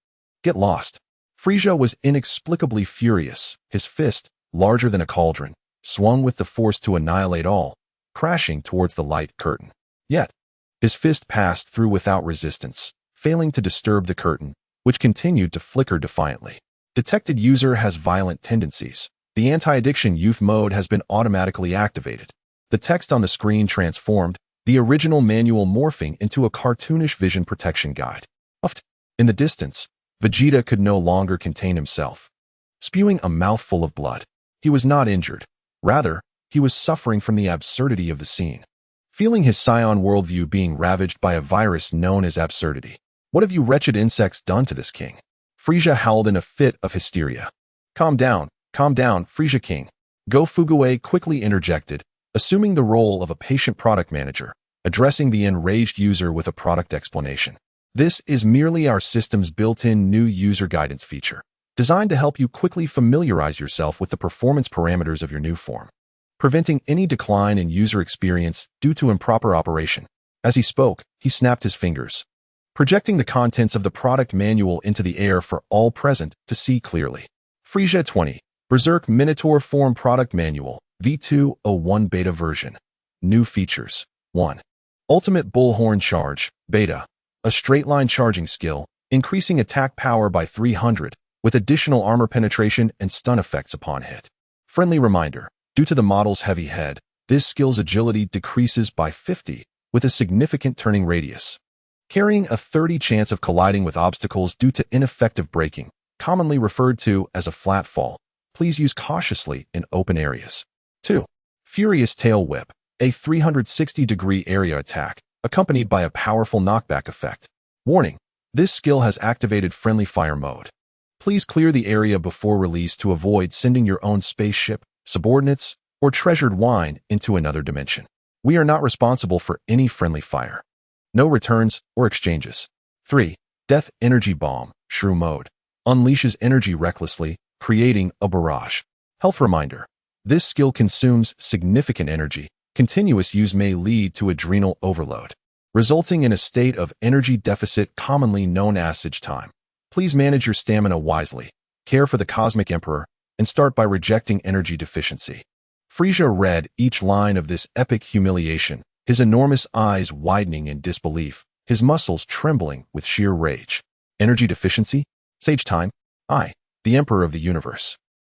Speaker 1: Get lost. Frisia was inexplicably furious, his fist, larger than a cauldron, swung with the force to annihilate all, crashing towards the light curtain. Yet, his fist passed through without resistance, failing to disturb the curtain, which continued to flicker defiantly. Detected user has violent tendencies. The anti-addiction youth mode has been automatically activated. The text on the screen transformed, the original manual morphing into a cartoonish vision protection guide. In the distance, Vegeta could no longer contain himself. Spewing a mouthful of blood, he was not injured. Rather, he was suffering from the absurdity of the scene. Feeling his Scion worldview being ravaged by a virus known as absurdity. What have you wretched insects done to this king? Frieza howled in a fit of hysteria. Calm down, Frieza King. Go Fuguei quickly interjected, assuming the role of a patient product manager, addressing the enraged user with a product explanation. This is merely our system's built-in new user guidance feature, designed to help you quickly familiarize yourself with the performance parameters of your new form, preventing any decline in user experience due to improper operation. As he spoke, he snapped his fingers, projecting the contents of the product manual into the air for all present to see clearly. Frieza 20, Berserk Minotaur Form Product Manual, V201 Beta Version. New features. 1. Ultimate Bullhorn Charge, Beta. A straight-line charging skill, increasing attack power by 300, with additional armor penetration and stun effects upon hit. Friendly reminder, due to the model's heavy head, this skill's agility decreases by 50, with a significant turning radius. Carrying a 30 chance of colliding with obstacles due to ineffective braking, commonly referred to as a flat fall. Please use cautiously in open areas. 2. Furious Tail Whip, a 360-degree area attack, accompanied by a powerful knockback effect. Warning, this skill has activated friendly fire mode. Please clear the area before release to avoid sending your own spaceship, subordinates, or treasured wine into another dimension. We are not responsible for any friendly fire. No returns or exchanges. 3. Death Energy Bomb, Shrew Mode. Unleashes energy recklessly, creating a barrage. Health reminder. This skill consumes significant energy. Continuous use may lead to adrenal overload, resulting in a state of energy deficit commonly known as Sage Time. Please manage your stamina wisely, care for the Cosmic Emperor, and start by rejecting energy deficiency. Frieza read each line of this epic humiliation, his enormous eyes widening in disbelief, his muscles trembling with sheer rage. Energy deficiency? Sage Time? I, the Emperor of the Universe.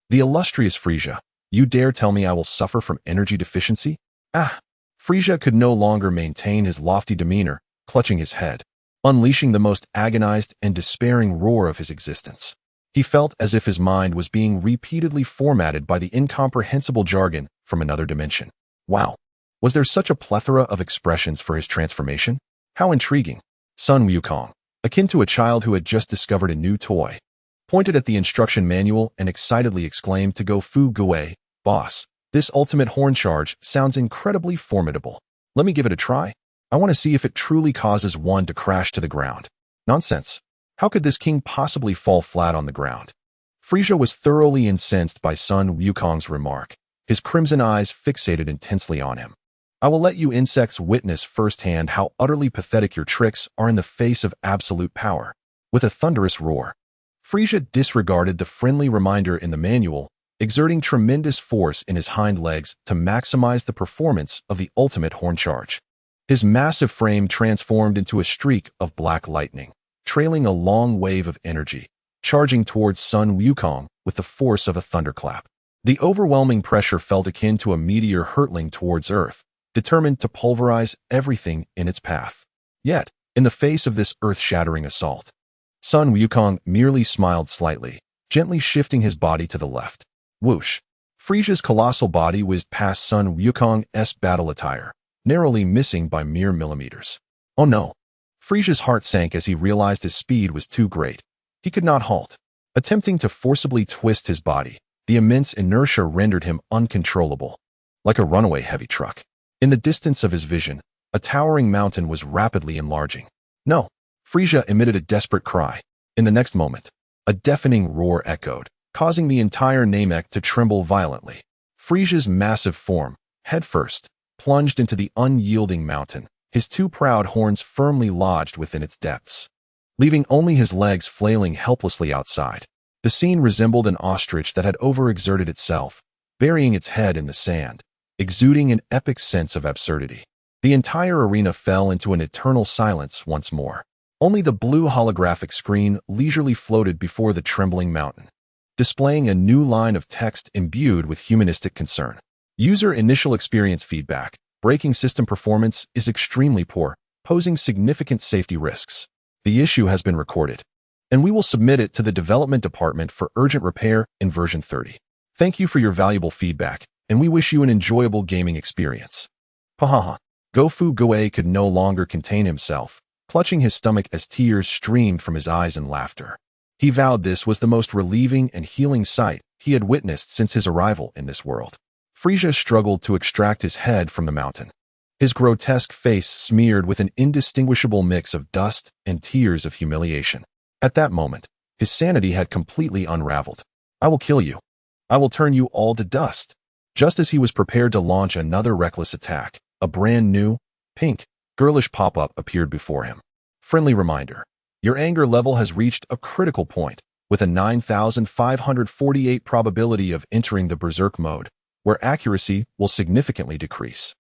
Speaker 1: The illustrious Frieza, you dare tell me I will suffer from energy deficiency? Frieza could no longer maintain his lofty demeanor, clutching his head, unleashing the most agonized and despairing roar of his existence. He felt as if his mind was being repeatedly formatted by the incomprehensible jargon from another dimension. Wow. Was there such a plethora of expressions for his transformation? How intriguing. Sun Wukong, akin to a child who had just discovered a new toy, pointed at the instruction manual and excitedly exclaimed to Go Fuguei, boss. This ultimate horn charge sounds incredibly formidable. Let me give it a try. I want to see if it truly causes one to crash to the ground. Nonsense. How could this king possibly fall flat on the ground? Frieza was thoroughly incensed by Sun Wukong's remark, his crimson eyes fixated intensely on him. I will let you insects witness firsthand how utterly pathetic your tricks are in the face of absolute power. With a thunderous roar, Frieza disregarded the friendly reminder in the manual, exerting tremendous force in his hind legs to maximize the performance of the ultimate horn charge. His massive frame transformed into a streak of black lightning, trailing a long wave of energy, charging towards Sun Wukong with the force of a thunderclap. The overwhelming pressure felt akin to a meteor hurtling towards Earth, determined to pulverize everything in its path. Yet, in the face of this earth-shattering assault, Sun Wukong merely smiled slightly, gently shifting his body to the left. Whoosh! Frieza's colossal body whizzed past Sun Wukong's battle attire, narrowly missing by mere millimeters. Oh no! Frieza's heart sank as he realized his speed was too great. He could not halt. Attempting to forcibly twist his body, the immense inertia rendered him uncontrollable, like a runaway heavy truck. In the distance of his vision, a towering mountain was rapidly enlarging. No! Frieza emitted a desperate cry. In the next moment, a deafening roar echoed, causing the entire Namek to tremble violently. Frieza's massive form, headfirst, plunged into the unyielding mountain, his two proud horns firmly lodged within its depths, leaving only his legs flailing helplessly outside. The scene resembled an ostrich that had overexerted itself, burying its head in the sand, exuding an epic sense of absurdity. The entire arena fell into an eternal silence once more. Only the blue holographic screen leisurely floated before the trembling mountain, displaying a new line of text imbued with humanistic concern. User initial experience feedback. Braking system performance is extremely poor, posing significant safety risks. The issue has been recorded, and we will submit it to the development department for urgent repair in version 30. Thank you for your valuable feedback, and we wish you an enjoyable gaming experience. Pahaha. Gofu Gue could no longer contain himself, clutching his stomach as tears streamed from his eyes in laughter. He vowed this was the most relieving and healing sight he had witnessed since his arrival in this world. Frisia struggled to extract his head from the mountain, his grotesque face smeared with an indistinguishable mix of dust and tears of humiliation. At that moment, his sanity had completely unraveled. I will kill you. I will turn you all to dust. Just as he was prepared to launch another reckless attack, a brand new, pink, girlish pop-up appeared before him. Friendly reminder. Your anger level has reached a critical point, with a 9,548 probability of entering the berserk mode, where accuracy will significantly decrease.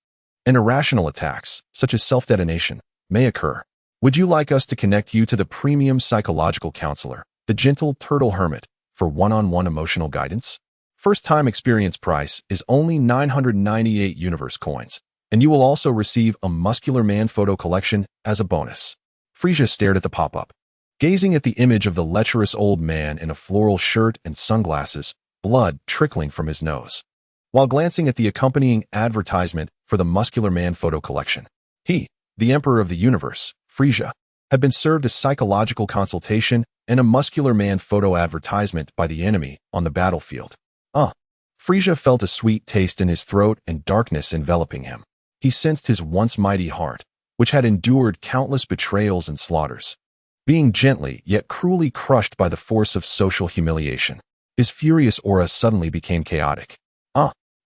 Speaker 1: And irrational attacks, such as self-detonation, may occur. Would you like us to connect you to the premium psychological counselor, the gentle turtle hermit, for one-on-one emotional guidance? First-time experience price is only 998 universe coins, and you will also receive a muscular man photo collection as a bonus. Frisia stared at the pop-up, gazing at the image of the lecherous old man in a floral shirt and sunglasses, blood trickling from his nose, while glancing at the accompanying advertisement for the muscular man photo collection. He, the emperor of the universe, Frisia, had been served a psychological consultation and a muscular man photo advertisement by the enemy on the battlefield. Frisia felt a sweet taste in his throat and darkness enveloping him. He sensed his once mighty heart, which had endured countless betrayals and slaughters, being gently yet cruelly crushed by the force of social humiliation. His furious aura suddenly became chaotic.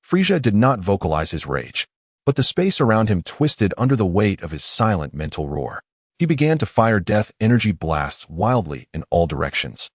Speaker 1: Frisia did not vocalize his rage, but the space around him twisted under the weight of his silent mental roar. He began to fire death energy blasts wildly in all directions,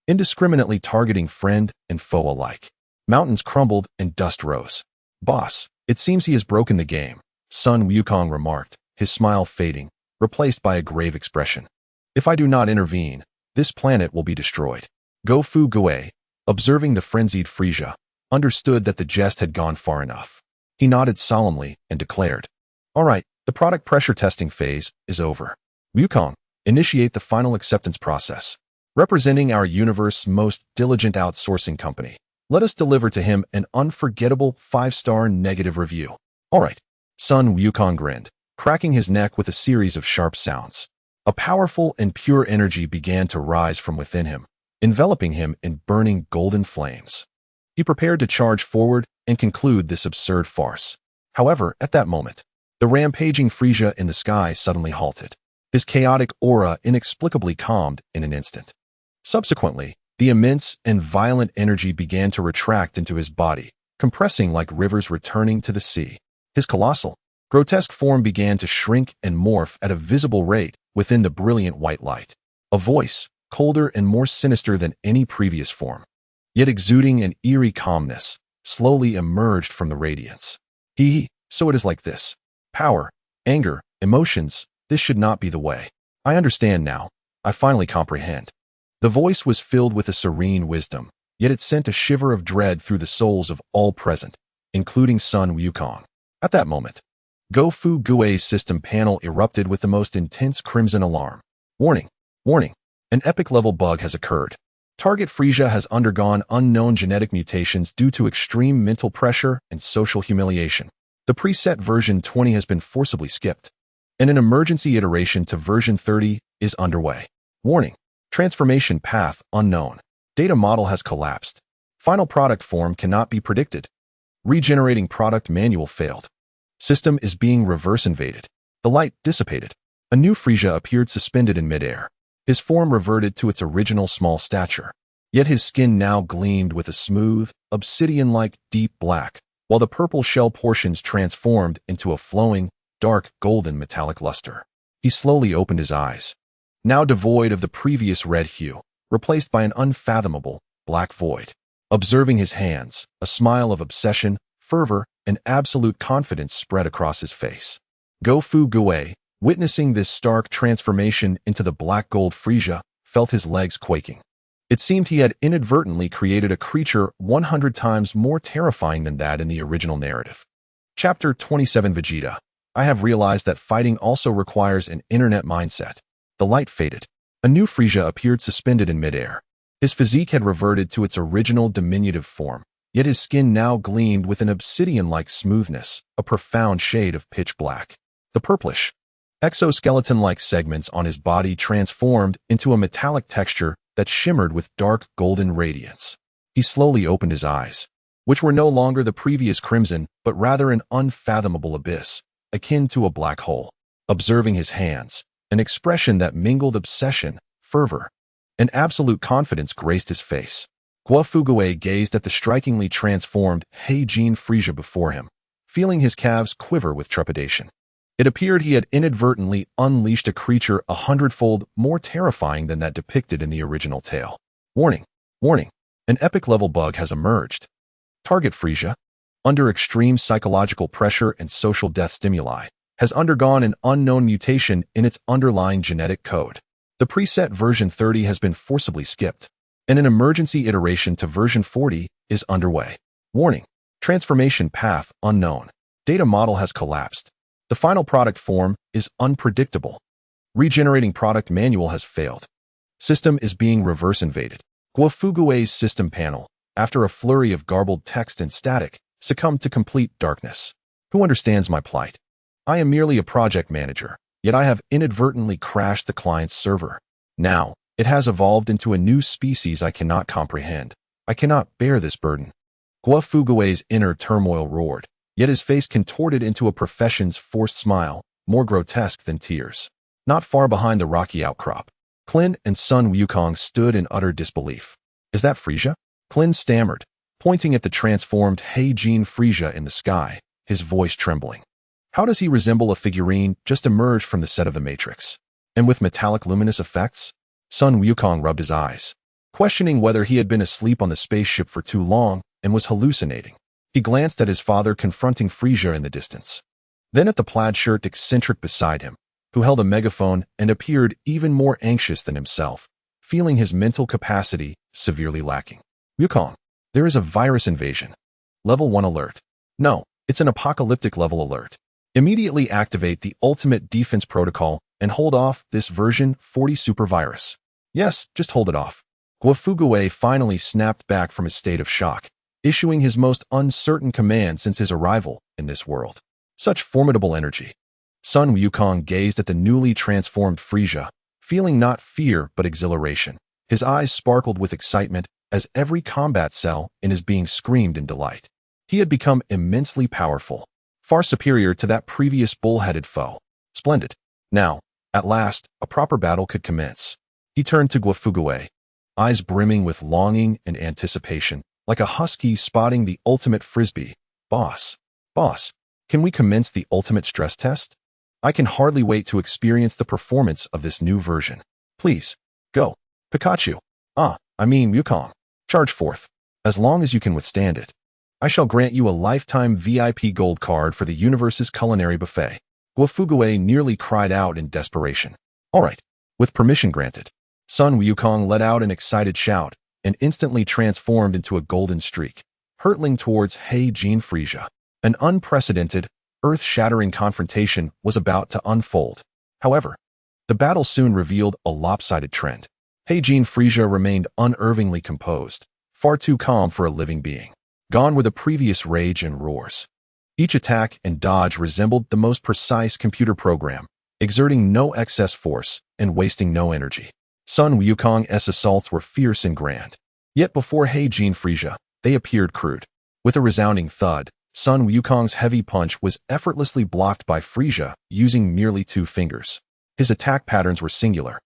Speaker 1: indiscriminately targeting friend and foe alike. Mountains crumbled and dust rose. Boss, it seems he has broken the game, Sun Wukong remarked, his smile fading, replaced by a grave expression. If I do not intervene, this planet will be destroyed. Gofu Gue, observing the frenzied Frisia, understood that the jest had gone far enough. He nodded solemnly and declared, "All right, the product pressure testing phase is over. Wukong, initiate the final acceptance process. Representing our universe's most diligent outsourcing company, let us deliver to him an unforgettable 5-star negative review." All right, Sun Wukong grinned, cracking his neck with a series of sharp sounds. A powerful and pure energy began to rise from within him, enveloping him in burning golden flames. He prepared to charge forward and conclude this absurd farce. However, at that moment, the rampaging Frisia in the sky suddenly halted. His chaotic aura inexplicably calmed in an instant. Subsequently, the immense and violent energy began to retract into his body, compressing like rivers returning to the sea. His colossal, grotesque form began to shrink and morph at a visible rate within the brilliant white light. A voice, colder and more sinister than any previous form, yet exuding an eerie calmness, slowly emerged from the radiance. So it is like this. Power, anger, emotions, this should not be the way. I understand now. I finally comprehend. The voice was filled with a serene wisdom, yet it sent a shiver of dread through the souls of all present, including Sun Wukong. At that moment, Gofu Gue's system panel erupted with the most intense crimson alarm. Warning! Warning! An epic-level bug has occurred. Target Frisia has undergone unknown genetic mutations due to extreme mental pressure and social humiliation. The preset version 20 has been forcibly skipped, and an emergency iteration to version 30 is underway. Warning! Transformation path unknown. Data model has collapsed. Final product form cannot be predicted. Regenerating product manual failed. System is being reverse invaded. The light dissipated. A new Frisia appeared suspended in midair. His form reverted to its original small stature, yet his skin now gleamed with a smooth, obsidian-like deep black, while the purple shell portions transformed into a flowing, dark golden metallic luster. He slowly opened his eyes, now devoid of the previous red hue, replaced by an unfathomable, black void. Observing his hands, a smile of obsession, fervor, and absolute confidence spread across his face. Gofu Gue, witnessing this stark transformation into the black gold Frisia, felt his legs quaking. It seemed he had inadvertently created a creature 100 times more terrifying than that in the original narrative. Chapter 27 Vegeta. I have realized that fighting also requires an internet mindset. The light faded. A new Frieza appeared suspended in midair. His physique had reverted to its original diminutive form, yet his skin now gleamed with an obsidian-like smoothness, a profound shade of pitch black. The purplish, exoskeleton-like segments on his body transformed into a metallic texture that shimmered with dark golden radiance. He slowly opened his eyes, which were no longer the previous crimson, but rather an unfathomable abyss, akin to a black hole. Observing his hands, an expression that mingled obsession, fervor, and absolute confidence graced his face. Guofugue gazed at the strikingly transformed Heijin Frieza before him, feeling his calves quiver with trepidation. It appeared he had inadvertently unleashed a creature 100-fold more terrifying than that depicted in the original tale. Warning! Warning! An epic-level bug has emerged. Target Frieza, under extreme psychological pressure and social death stimuli, has undergone an unknown mutation in its underlying genetic code. The preset version 30 has been forcibly skipped, and an emergency iteration to version 40 is underway. Warning! Transformation path unknown. Data model has collapsed. The final product form is unpredictable. Regenerating product manual has failed. System is being reverse invaded. Guofugue's system panel, after a flurry of garbled text and static, succumbed to complete darkness. Who understands my plight? I am merely a project manager, yet I have inadvertently crashed the client's server. Now, it has evolved into a new species I cannot comprehend. I cannot bear this burden. Guofugue's inner turmoil roared, yet his face contorted into a profession's forced smile, more grotesque than tears. Not far behind the rocky outcrop, Klin and Sun Wukong stood in utter disbelief. Is that Frieza? Klin stammered, pointing at the transformed Heijin Frieza in the sky, his voice trembling. How does he resemble a figurine just emerged from the set of The Matrix? And with metallic luminous effects? Sun Wukong rubbed his eyes, questioning whether he had been asleep on the spaceship for too long and was hallucinating. He glanced at his father confronting Frieza in the distance, then at the plaid-shirt eccentric beside him, who held a megaphone and appeared even more anxious than himself, feeling his mental capacity severely lacking. Wukong, there is a virus invasion. Level 1 alert. No, it's an apocalyptic level alert. Immediately activate the ultimate defense protocol and hold off this version 40 super virus. Yes, just hold it off. Guofugue finally snapped back from his state of shock, issuing his most uncertain command since his arrival in this world. Such formidable energy. Sun Wukong gazed at the newly transformed Frieza, feeling not fear but exhilaration. His eyes sparkled with excitement as every combat cell in his being screamed in delight. He had become immensely powerful, far superior to that previous bull-headed foe. Splendid. Now, at last, a proper battle could commence. He turned to Guofugue, eyes brimming with longing and anticipation, like a husky spotting the ultimate frisbee. Boss, can we commence the ultimate stress test? I can hardly wait to experience the performance of this new version. Please, go. Pikachu. Wukong. Charge forth. As long as you can withstand it. I shall grant you a lifetime VIP gold card for the universe's culinary buffet. Guofugue nearly cried out in desperation. All right, with permission granted. Sun Wukong let out an excited shout and instantly transformed into a golden streak, hurtling towards Heijin Frieza. An unprecedented, earth-shattering confrontation was about to unfold. However, the battle soon revealed a lopsided trend. Heijin Frieza remained unervingly composed, far too calm for a living being. Gone were the previous rage and roars. Each attack and dodge resembled the most precise computer program, exerting no excess force and wasting no energy. Sun Wukong's assaults were fierce and grand. Yet before Heijin Frieza, they appeared crude. With a resounding thud, Sun Wukong's heavy punch was effortlessly blocked by Frieza using merely 2 fingers. His attack patterns were singular,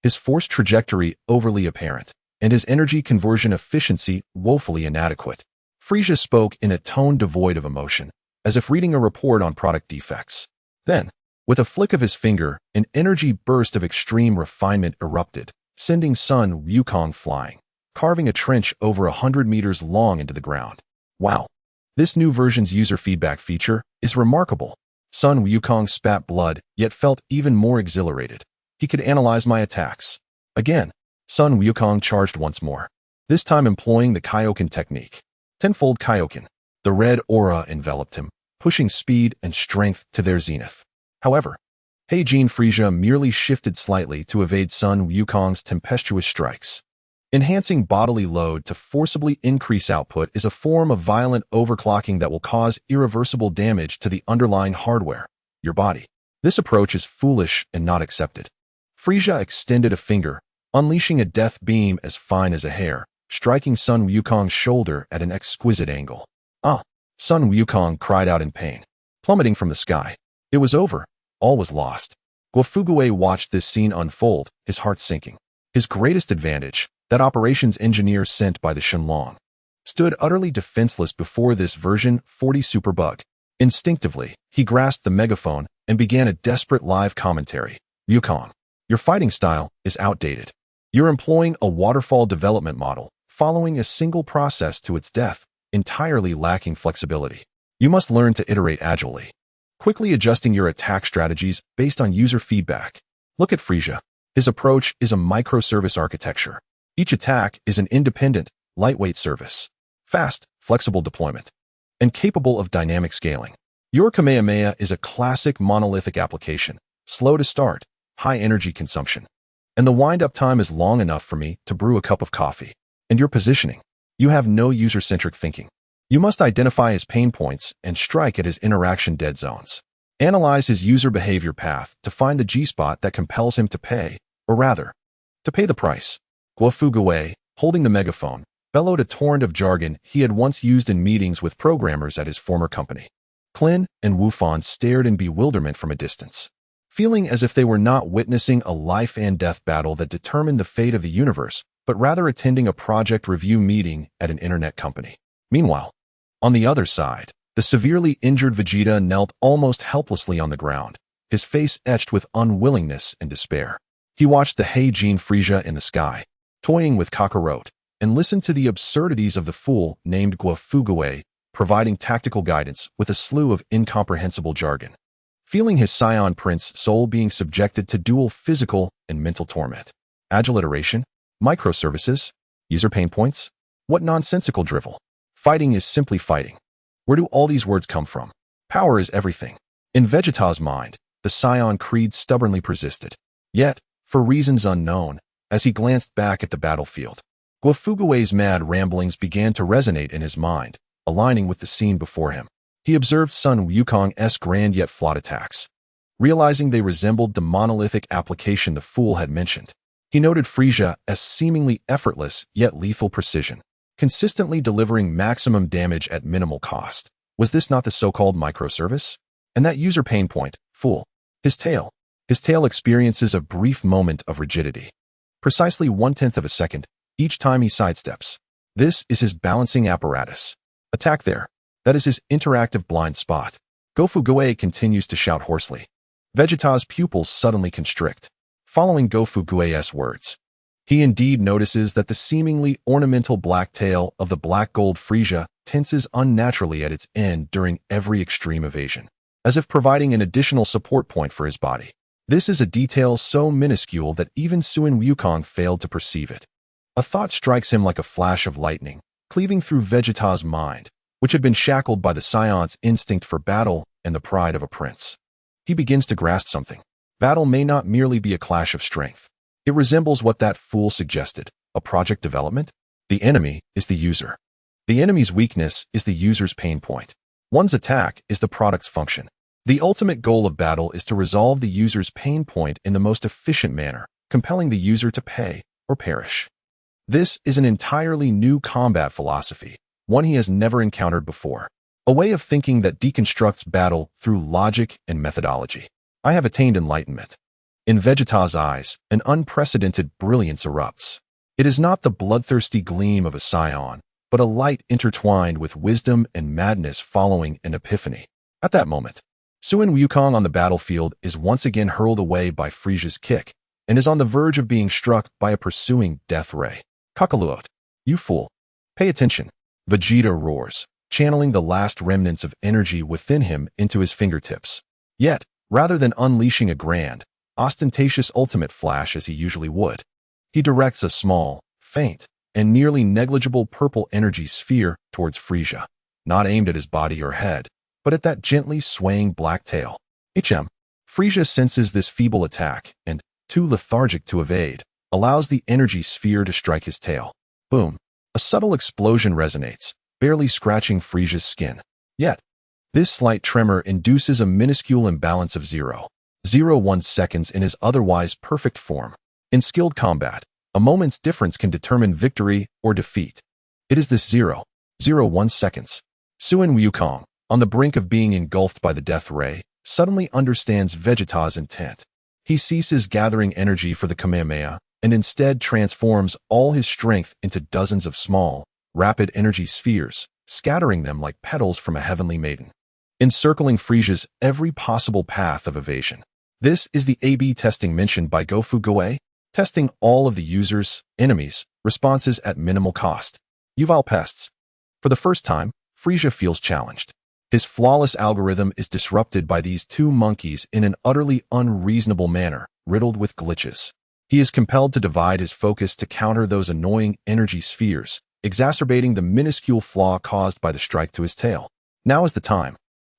Speaker 1: his force trajectory overly apparent, and his energy conversion efficiency woefully inadequate. Frieza spoke in a tone devoid of emotion, as if reading a report on product defects. Then, with a flick of his finger, an energy burst of extreme refinement erupted, sending Sun Wukong flying, carving a trench over 100 meters long into the ground. Wow! This new version's user feedback feature is remarkable. Sun Wukong spat blood, yet felt even more exhilarated. He could analyze my attacks. Again, Sun Wukong charged once more, this time employing the Kaioken technique. Tenfold Kaioken. The red aura enveloped him, pushing speed and strength to their zenith. However, Heijin Frieza merely shifted slightly to evade Sun Wukong's tempestuous strikes. Enhancing bodily load to forcibly increase output is a form of violent overclocking that will cause irreversible damage to the underlying hardware, your body. This approach is foolish and not accepted. Frieza extended a finger, unleashing a death beam as fine as a hair, striking Sun Wukong's shoulder at an exquisite angle. Ah! Sun Wukong cried out in pain. Plummeting from the sky. It was over. All was lost. Guofuguei watched this scene unfold, his heart sinking. His greatest advantage, that operations engineer sent by the Shenlong, stood utterly defenseless before this version 40 superbug. Instinctively, he grasped the megaphone and began a desperate live commentary. Wukong, your fighting style is outdated. You're employing a waterfall development model, following a single process to its death, entirely lacking flexibility. You must learn to iterate agilely, quickly adjusting your attack strategies based on user feedback. Look at Frieza. His approach is a microservice architecture. Each attack is an independent, lightweight service, fast, flexible deployment, and capable of dynamic scaling. Your Kamehameha is a classic monolithic application, slow to start, high energy consumption, and the wind-up time is long enough for me to brew a cup of coffee. And your positioning. You have no user-centric thinking. You must identify his pain points and strike at his interaction dead zones. Analyze his user behavior path to find the G-spot that compels him to pay, or rather, to pay the price. Guofuguei, holding the megaphone, bellowed a torrent of jargon he had once used in meetings with programmers at his former company. Klin and Wufan stared in bewilderment from a distance, feeling as if they were not witnessing a life and death battle that determined the fate of the universe, but rather attending a project review meeting at an internet company. Meanwhile, on the other side, the severely injured Vegeta knelt almost helplessly on the ground, his face etched with unwillingness and despair. He watched the Heijin Frieza in the sky, toying with Kakarot, and listened to the absurdities of the fool named Guofuguei, providing tactical guidance with a slew of incomprehensible jargon. Feeling his Scion Prince soul being subjected to dual physical and mental torment. Agile iteration? Microservices? User pain points? What nonsensical drivel? Fighting is simply fighting. Where do all these words come from? Power is everything. In Vegeta's mind, the Scion Creed stubbornly persisted. Yet, for reasons unknown, as he glanced back at the battlefield, Guofuguei's mad ramblings began to resonate in his mind, aligning with the scene before him. He observed Sun Wukong's grand yet flawed attacks. Realizing they resembled the monolithic application the fool had mentioned, he noted Frieza as seemingly effortless yet lethal precision, consistently delivering maximum damage at minimal cost. Was this not the so-called microservice? And that user pain point, fool. His tail experiences a brief moment of rigidity. Precisely 1/10 of a second, each time he sidesteps. This is his balancing apparatus. Attack there. That is his interactive blind spot. Guofuguei continues to shout hoarsely. Vegeta's pupils suddenly constrict, following Guofuguei's words. He indeed notices that the seemingly ornamental black tail of the black gold Frieza tenses unnaturally at its end during every extreme evasion, as if providing an additional support point for his body. This is a detail so minuscule that even Sun Wukong failed to perceive it. A thought strikes him like a flash of lightning, cleaving through Vegeta's mind, which had been shackled by the Scion's instinct for battle and the pride of a prince. He begins to grasp something. Battle may not merely be a clash of strength. It resembles what that fool suggested, a project development. The enemy is the user. The enemy's weakness is the user's pain point. One's attack is the product's function. The ultimate goal of battle is to resolve the user's pain point in the most efficient manner, compelling the user to pay or perish. This is an entirely new combat philosophy, one he has never encountered before. A way of thinking that deconstructs battle through logic and methodology. I have attained enlightenment. In Vegeta's eyes, an unprecedented brilliance erupts. It is not the bloodthirsty gleam of a scion, but a light intertwined with wisdom and madness following an epiphany. At that moment, Sun Wukong on the battlefield is once again hurled away by Frieza's kick, and is on the verge of being struck by a pursuing death ray. Kakaluot, you fool. Pay attention. Vegeta roars, channeling the last remnants of energy within him into his fingertips. Yet, rather than unleashing a grand, ostentatious ultimate flash as he usually would, He directs a small, faint, and nearly negligible purple energy sphere towards Frisia, not aimed at his body or head, but at that gently swaying black tail. Frisia senses this feeble attack and, too lethargic to evade, allows the energy sphere to strike his tail. Boom. A subtle explosion resonates, barely scratching Frisia's skin. Yet, this slight tremor induces a minuscule imbalance of 0.01 seconds in his otherwise perfect form. In skilled combat, a moment's difference can determine victory or defeat. It is this 0.01 seconds. Sun Wukong, on the brink of being engulfed by the death ray, suddenly understands Vegeta's intent. He ceases gathering energy for the Kamehameha and instead transforms all his strength into dozens of small, rapid energy spheres, scattering them like petals from a heavenly maiden, encircling Frisia's every possible path of evasion. This is the A/B testing mentioned by Gofu Goe, testing all of the user's, enemies, responses at minimal cost. Yuval Pests. For the first time, Frisia feels challenged. His flawless algorithm is disrupted by these two monkeys in an utterly unreasonable manner, riddled with glitches. He is compelled to divide his focus to counter those annoying energy spheres, exacerbating the minuscule flaw caused by the strike to his tail. Now is the time.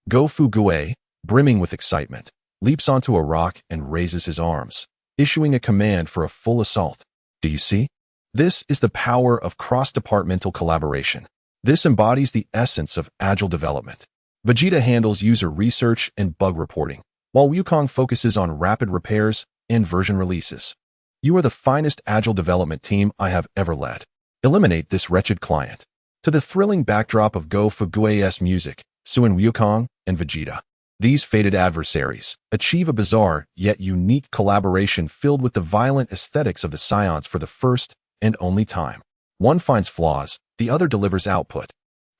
Speaker 1: Gofu Goe, brimming with excitement, leaps onto a rock and raises his arms, issuing a command for a full assault. Do you see? This is the power of cross-departmental collaboration. This embodies the essence of agile development. Vegeta handles user research and bug reporting, while Wukong focuses on rapid repairs and version releases. You are the finest agile development team I have ever led. Eliminate this wretched client. To the thrilling backdrop of Gofu Goe's music, Sun Wukong and Vegeta, these fated adversaries, achieve a bizarre yet unique collaboration filled with the violent aesthetics of the Scions for the first and only time. One finds flaws, the other delivers output.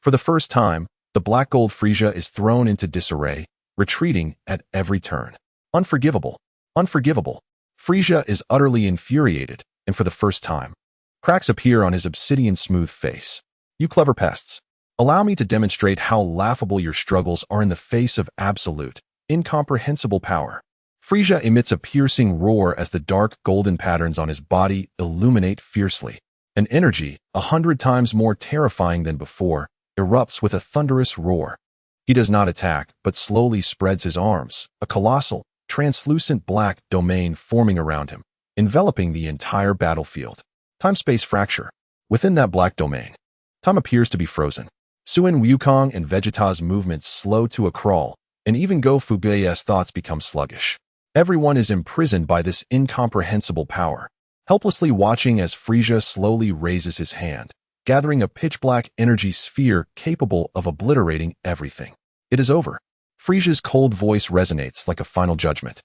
Speaker 1: For the first time, the Black Gold Frisia is thrown into disarray, retreating at every turn. Unforgivable. Unforgivable. Frisia is utterly infuriated, and for the first time, cracks appear on his obsidian-smooth face. You clever pests. Allow me to demonstrate how laughable your struggles are in the face of absolute, incomprehensible power. Frisia emits a piercing roar as the dark golden patterns on his body illuminate fiercely. An energy, 100 times more terrifying than before, erupts with a thunderous roar. He does not attack, but slowly spreads his arms, a colossal, translucent black domain forming around him, enveloping the entire battlefield. Time-space fracture. Within that black domain, time appears to be frozen. Sun Wukong and Vegeta's movements slow to a crawl, and even Gofu Goe's thoughts become sluggish. Everyone is imprisoned by this incomprehensible power, helplessly watching as Frisia slowly raises his hand, gathering a pitch-black energy sphere capable of obliterating everything. It is over. Frisia's cold voice resonates like a final judgment.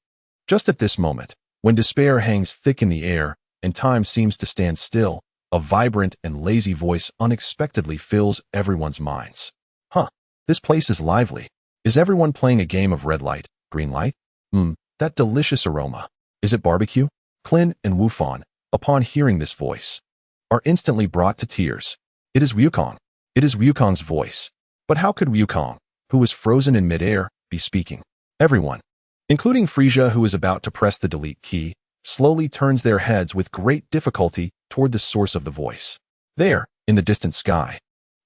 Speaker 1: Just at this moment, when despair hangs thick in the air and time seems to stand still, a vibrant and lazy voice unexpectedly fills everyone's minds. This place is lively. Is everyone playing a game of red light, green light? That delicious aroma. Is it barbecue? Clin and Wufan, upon hearing this voice, are instantly brought to tears. It is Wukong. It is Wukong's voice. But how could Wukong, who was frozen in midair, be speaking? Everyone, including Frisia, who is about to press the delete key, slowly turns their heads with great difficulty toward the source of the voice. There, in the distant sky,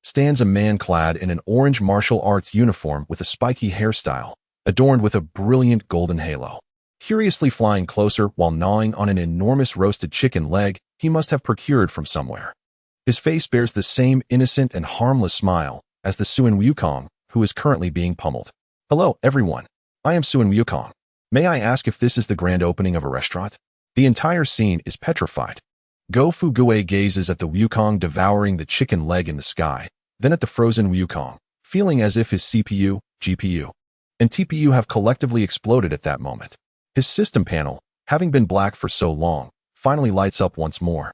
Speaker 1: stands a man clad in an orange martial arts uniform with a spiky hairstyle, adorned with a brilliant golden halo. Curiously flying closer while gnawing on an enormous roasted chicken leg he must have procured from somewhere. His face bears the same innocent and harmless smile as the Sun Wukong, who is currently being pummeled. Hello, everyone. I am Sun Wukong. May I ask if this is the grand opening of a restaurant? The entire scene is petrified. Gofu Goe gazes at the Wukong devouring the chicken leg in the sky, then at the frozen Wukong, feeling as if his CPU, GPU, and TPU have collectively exploded at that moment. His system panel, having been black for so long, finally lights up once more.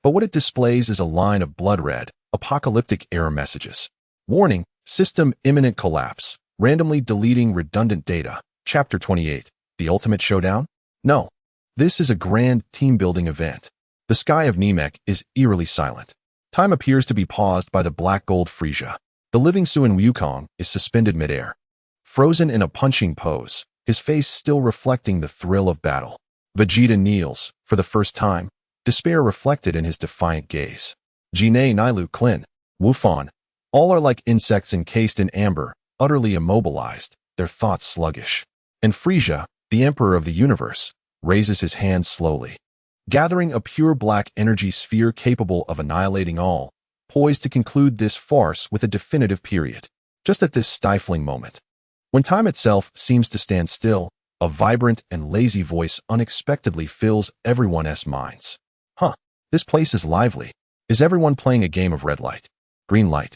Speaker 1: But what it displays is a line of blood-red, apocalyptic error messages. Warning, system imminent collapse, randomly deleting redundant data. Chapter 28, The Ultimate Showdown? No. This is a grand team-building event. The sky of Namek is eerily silent. Time appears to be paused by the Black Gold Frisia. The living Sun Wukong is suspended midair, frozen in a punching pose, his face still reflecting the thrill of battle. Vegeta kneels, for the first time, despair reflected in his defiant gaze. Jinei, Nilu, Klin, Wufan, all are like insects encased in amber, utterly immobilized, their thoughts sluggish. And Frisia, the emperor of the universe, raises his hand slowly, gathering a pure black energy sphere capable of annihilating all, poised to conclude this farce with a definitive period. Just at this stifling moment, when time itself seems to stand still, a vibrant and lazy voice unexpectedly fills everyone's minds. Huh, this place is lively. Is everyone playing a game of red light? Green light.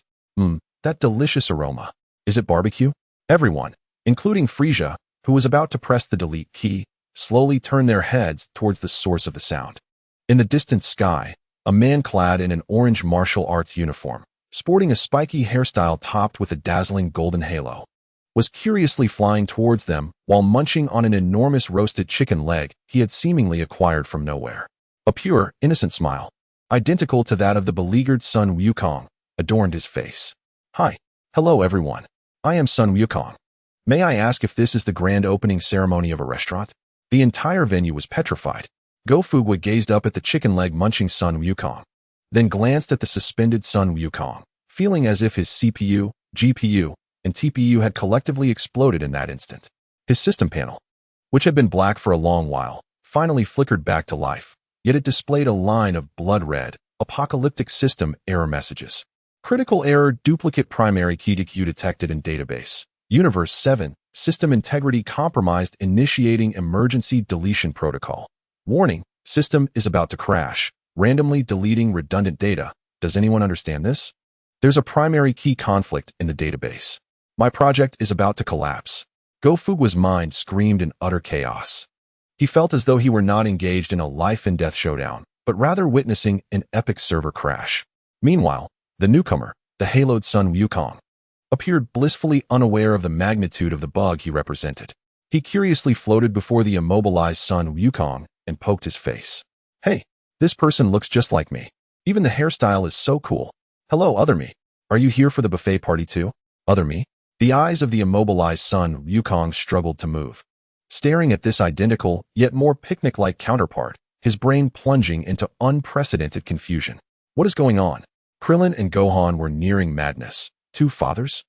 Speaker 1: That delicious aroma. Is it barbecue? Everyone, including Frisia, who was about to press the delete key, slowly turned their heads towards the source of the sound. In the distant sky, a man clad in an orange martial arts uniform, sporting a spiky hairstyle topped with a dazzling golden halo, was curiously flying towards them while munching on an enormous roasted chicken leg he had seemingly acquired from nowhere. A pure, innocent smile, identical to that of the beleaguered Sun Wukong, adorned his face. Hi. Hello everyone. I am Sun Wukong. May I ask if this is the grand opening ceremony of a restaurant? The entire venue was petrified. Go Fugwa gazed up at the chicken leg munching Sun Wukong, then glanced at the suspended Sun Wukong, feeling as if his CPU, GPU, and TPU had collectively exploded in that instant. His system panel, which had been black for a long while, finally flickered back to life, yet it displayed a line of blood-red, apocalyptic system error messages. Critical error duplicate primary key detected in database. Universe 7, system integrity compromised, initiating emergency deletion protocol. Warning, system is about to crash, randomly deleting redundant data. Does anyone understand this? There's a primary key conflict in the database. My project is about to collapse. Go Fugwa's mind screamed in utter chaos. He felt as though he were not engaged in a life-and-death showdown, but rather witnessing an epic server crash. Meanwhile, the newcomer, the haloed Sun Wukong, appeared blissfully unaware of the magnitude of the bug he represented. He curiously floated before the immobilized Sun Wukong and poked his face. Hey, this person looks just like me. Even the hairstyle is so cool. Hello, other me. Are you here for the buffet party too? Other me? The eyes of the immobilized Sun Wukong struggled to move. Staring at this identical, yet more picnic-like counterpart, his brain plunging into unprecedented confusion. What is going on? Krillin and Gohan were nearing madness. Two fathers?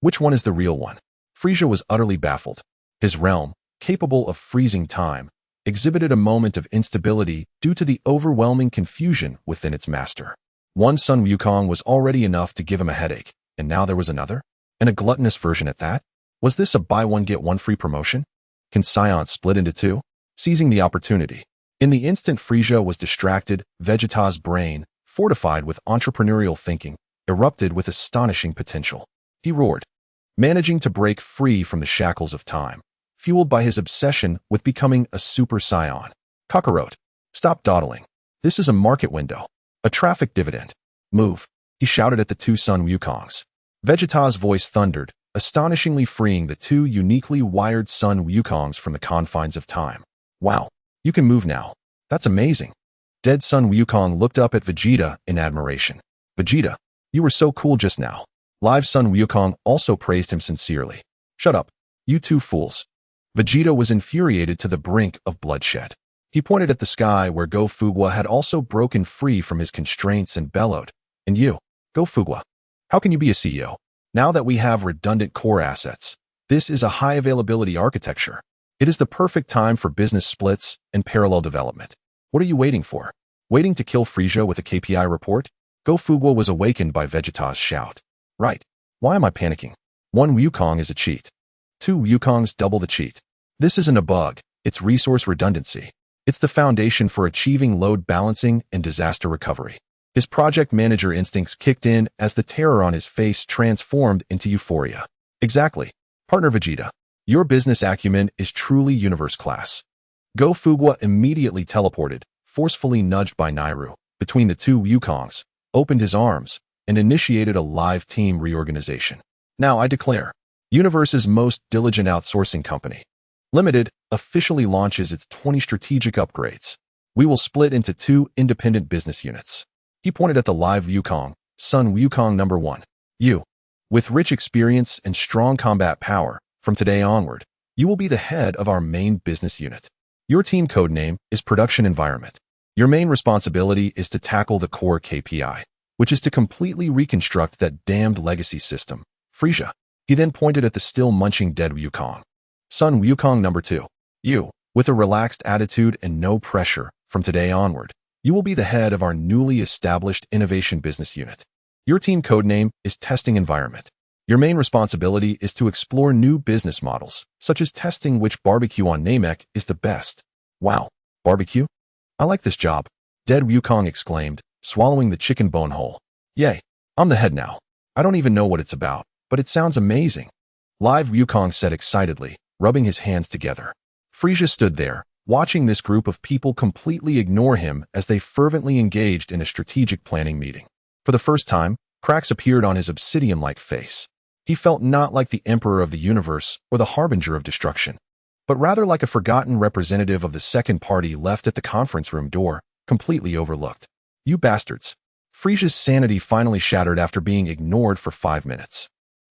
Speaker 1: Which one is the real one? Frisia was utterly baffled. His realm, capable of freezing time, exhibited a moment of instability due to the overwhelming confusion within its master. One Sun Wukong was already enough to give him a headache, and now there was another? And a gluttonous version at that? Was this a buy-one-get-one-free promotion? Can Science split into two? Seizing the opportunity. In the instant Frisia was distracted, Vegeta's brain, fortified with entrepreneurial thinking, erupted with astonishing potential. He roared, managing to break free from the shackles of time, fueled by his obsession with becoming a Super Saiyan. Kakarot, stop dawdling. This is a market window. A traffic dividend. Move, he shouted at the two Sun Wukongs. Vegeta's voice thundered, astonishingly freeing the two uniquely wired Sun Wukongs from the confines of time. Wow, you can move now. That's amazing. Dead Sun Wukong looked up at Vegeta in admiration. Vegeta, you were so cool just now. Live Sun Wukong also praised him sincerely. Shut up, you two fools. Vegeta was infuriated to the brink of bloodshed. He pointed at the sky where Go Fugwa had also broken free from his constraints and bellowed. And you, Go Fugwa, how can you be a CEO? Now that we have redundant core assets, this is a high availability architecture. It is the perfect time for business splits and parallel development. What are you waiting for? Waiting to kill Frisia with a KPI report? Go Fugwa was awakened by Vegeta's shout. Right. Why am I panicking? One Wukong is a cheat. Two Wukongs double the cheat. This isn't a bug, it's resource redundancy. It's the foundation for achieving load balancing and disaster recovery. His project manager instincts kicked in as the terror on his face transformed into euphoria. Exactly. Partner Vegeta, your business acumen is truly universe class. Go Fugwa immediately teleported, forcefully nudged by Nairu, between the two Wukongs, opened his arms, and initiated a live team reorganization. Now I declare, Universe's most diligent outsourcing company, Limited, officially launches its 20 strategic upgrades. We will split into two independent business units. He pointed at the live Wukong, Sun Wukong number 1. You, with rich experience and strong combat power, from today onward, you will be the head of our main business unit. Your team code name is Production Environment. Your main responsibility is to tackle the core KPI, which is to completely reconstruct that damned legacy system, Frisia. He then pointed at the still munching dead Wukong. Son Wukong number 2. You, with a relaxed attitude and no pressure, from today onward, you will be the head of our newly established innovation business unit. Your team codename is Testing Environment. Your main responsibility is to explore new business models, such as testing which barbecue on Namek is the best. Wow, barbecue? I like this job, Dead Wukong exclaimed, swallowing the chicken bone whole. Yay, I'm the head now. I don't even know what it's about, but it sounds amazing. Live Wukong said excitedly, rubbing his hands together. Frisia stood there, watching this group of people completely ignore him as they fervently engaged in a strategic planning meeting. For the first time, cracks appeared on his obsidian-like face. He felt not like the emperor of the universe or the harbinger of destruction, but rather like a forgotten representative of the second party left at the conference room door, completely overlooked. You bastards. Frisia's sanity finally shattered after being ignored for 5 minutes.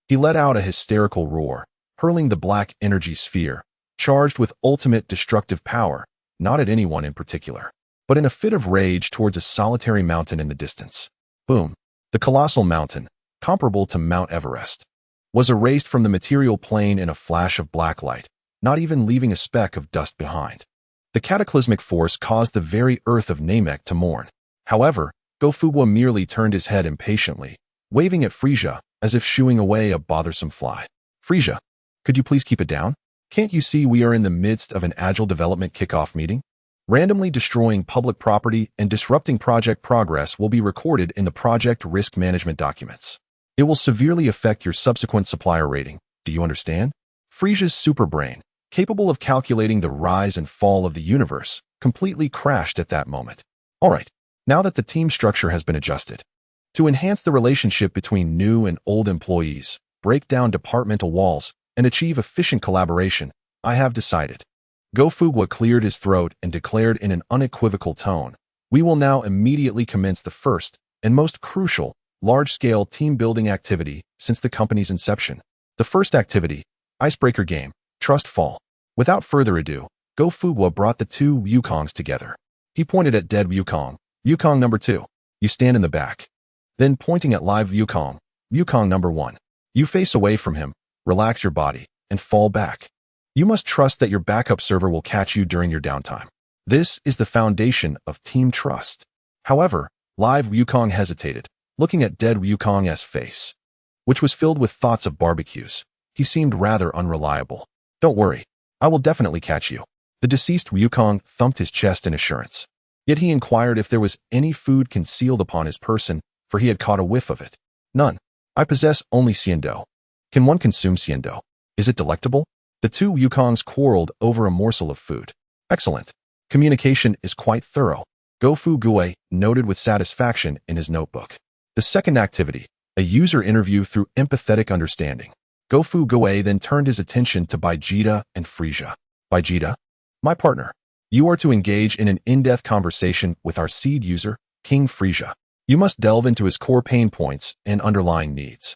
Speaker 1: He let out a hysterical roar, hurling the black energy sphere, charged with ultimate destructive power, not at anyone in particular, but in a fit of rage towards a solitary mountain in the distance. Boom. The colossal mountain, comparable to Mount Everest, was erased from the material plane in a flash of black light, not even leaving a speck of dust behind. The cataclysmic force caused the very earth of Namek to mourn. However, Gofugwa merely turned his head impatiently, waving at Frisia as if shooing away a bothersome fly. Frisia, could you please keep it down? Can't you see we are in the midst of an agile development kickoff meeting? Randomly destroying public property and disrupting project progress will be recorded in the project risk management documents. It will severely affect your subsequent supplier rating. Do you understand? Frisia's superbrain, capable of calculating the rise and fall of the universe, completely crashed at that moment. All right, now that the team structure has been adjusted, to enhance the relationship between new and old employees, break down departmental walls, and achieve efficient collaboration, I have decided. Gofugwa cleared his throat and declared in an unequivocal tone, we will now immediately commence the first and most crucial large-scale team-building activity since the company's inception. The first activity, icebreaker game, trust fall. Without further ado, Gofugwa brought the two Wukongs together. He pointed at dead Wukong. Wukong number 2, you stand in the back. Then pointing at live Wukong, Wukong number 1, you face away from him, relax your body, and fall back. You must trust that your backup server will catch you during your downtime. This is the foundation of team trust. However, live Wukong hesitated, looking at dead Wukong's face, which was filled with thoughts of barbecues. He seemed rather unreliable. Don't worry, I will definitely catch you. The deceased Wukong thumped his chest in assurance. Yet he inquired if there was any food concealed upon his person, for he had caught a whiff of it. None. I possess only Xiando. Can one consume Xiando? Is it delectable? The two Wukongs quarreled over a morsel of food. Excellent. Communication is quite thorough, Gofugwa noted with satisfaction in his notebook. The second activity, a user interview through empathetic understanding. Gofugwa then turned his attention to Baijita and Frisia. Baijita, my partner, you are to engage in an in-depth conversation with our seed user, King Frisia. You must delve into his core pain points and underlying needs.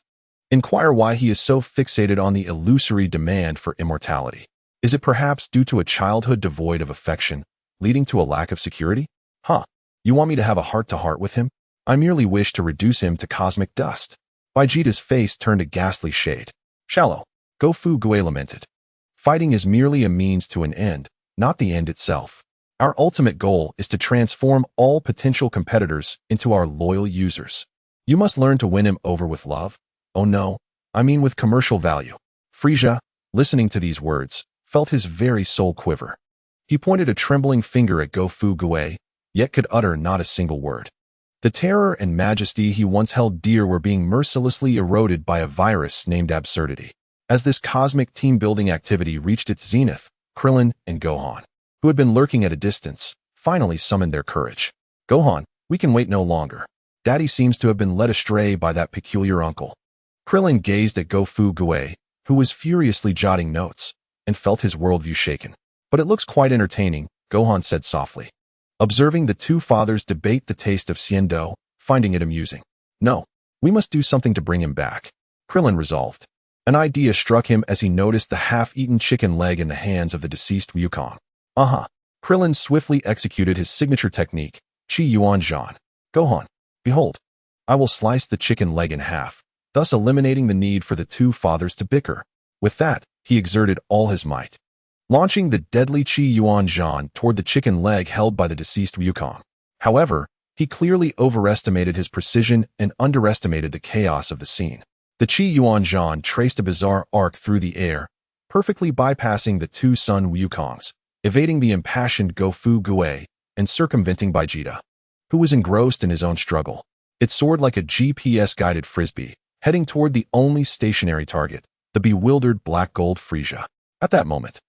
Speaker 1: Inquire why he is so fixated on the illusory demand for immortality. Is it perhaps due to a childhood devoid of affection, leading to a lack of security? Huh, you want me to have a heart-to-heart with him? I merely wish to reduce him to cosmic dust. Baijita's face turned a ghastly shade. Shallow, Gofugwa lamented. Fighting is merely a means to an end, not the end itself. Our ultimate goal is to transform all potential competitors into our loyal users. You must learn to win him over with love. Oh no, I mean with commercial value. Frisia, listening to these words, felt his very soul quiver. He pointed a trembling finger at Gofugwa, yet could utter not a single word. The terror and majesty he once held dear were being mercilessly eroded by a virus named absurdity. As this cosmic team-building activity reached its zenith, Krillin and Gohan, who had been lurking at a distance, finally summoned their courage. Gohan, we can wait no longer. Daddy seems to have been led astray by that peculiar uncle. Krillin gazed at Gofugwa, who was furiously jotting notes, and felt his worldview shaken. But it looks quite entertaining, Gohan said softly, observing the two fathers debate the taste of Xiando, finding it amusing. No, we must do something to bring him back, Krillin resolved. An idea struck him as he noticed the half-eaten chicken leg in the hands of the deceased Wukong. Uh-huh, Krillin swiftly executed his signature technique, Qi Yuan Zhan. Gohan, behold, I will slice the chicken leg in half, thus eliminating the need for the two fathers to bicker. With that, he exerted all his might, launching the deadly Qi Yuan Zhan toward the chicken leg held by the deceased Wukong. However, he clearly overestimated his precision and underestimated the chaos of the scene. The Qi Yuan Zhan traced a bizarre arc through the air, perfectly bypassing the two Sun Wukongs, evading the impassioned Gofu Gue, and circumventing Vegeta, who was engrossed in his own struggle. It soared like a GPS-guided frisbee, heading toward the only stationary target, the bewildered Black Gold Frieza. At that moment,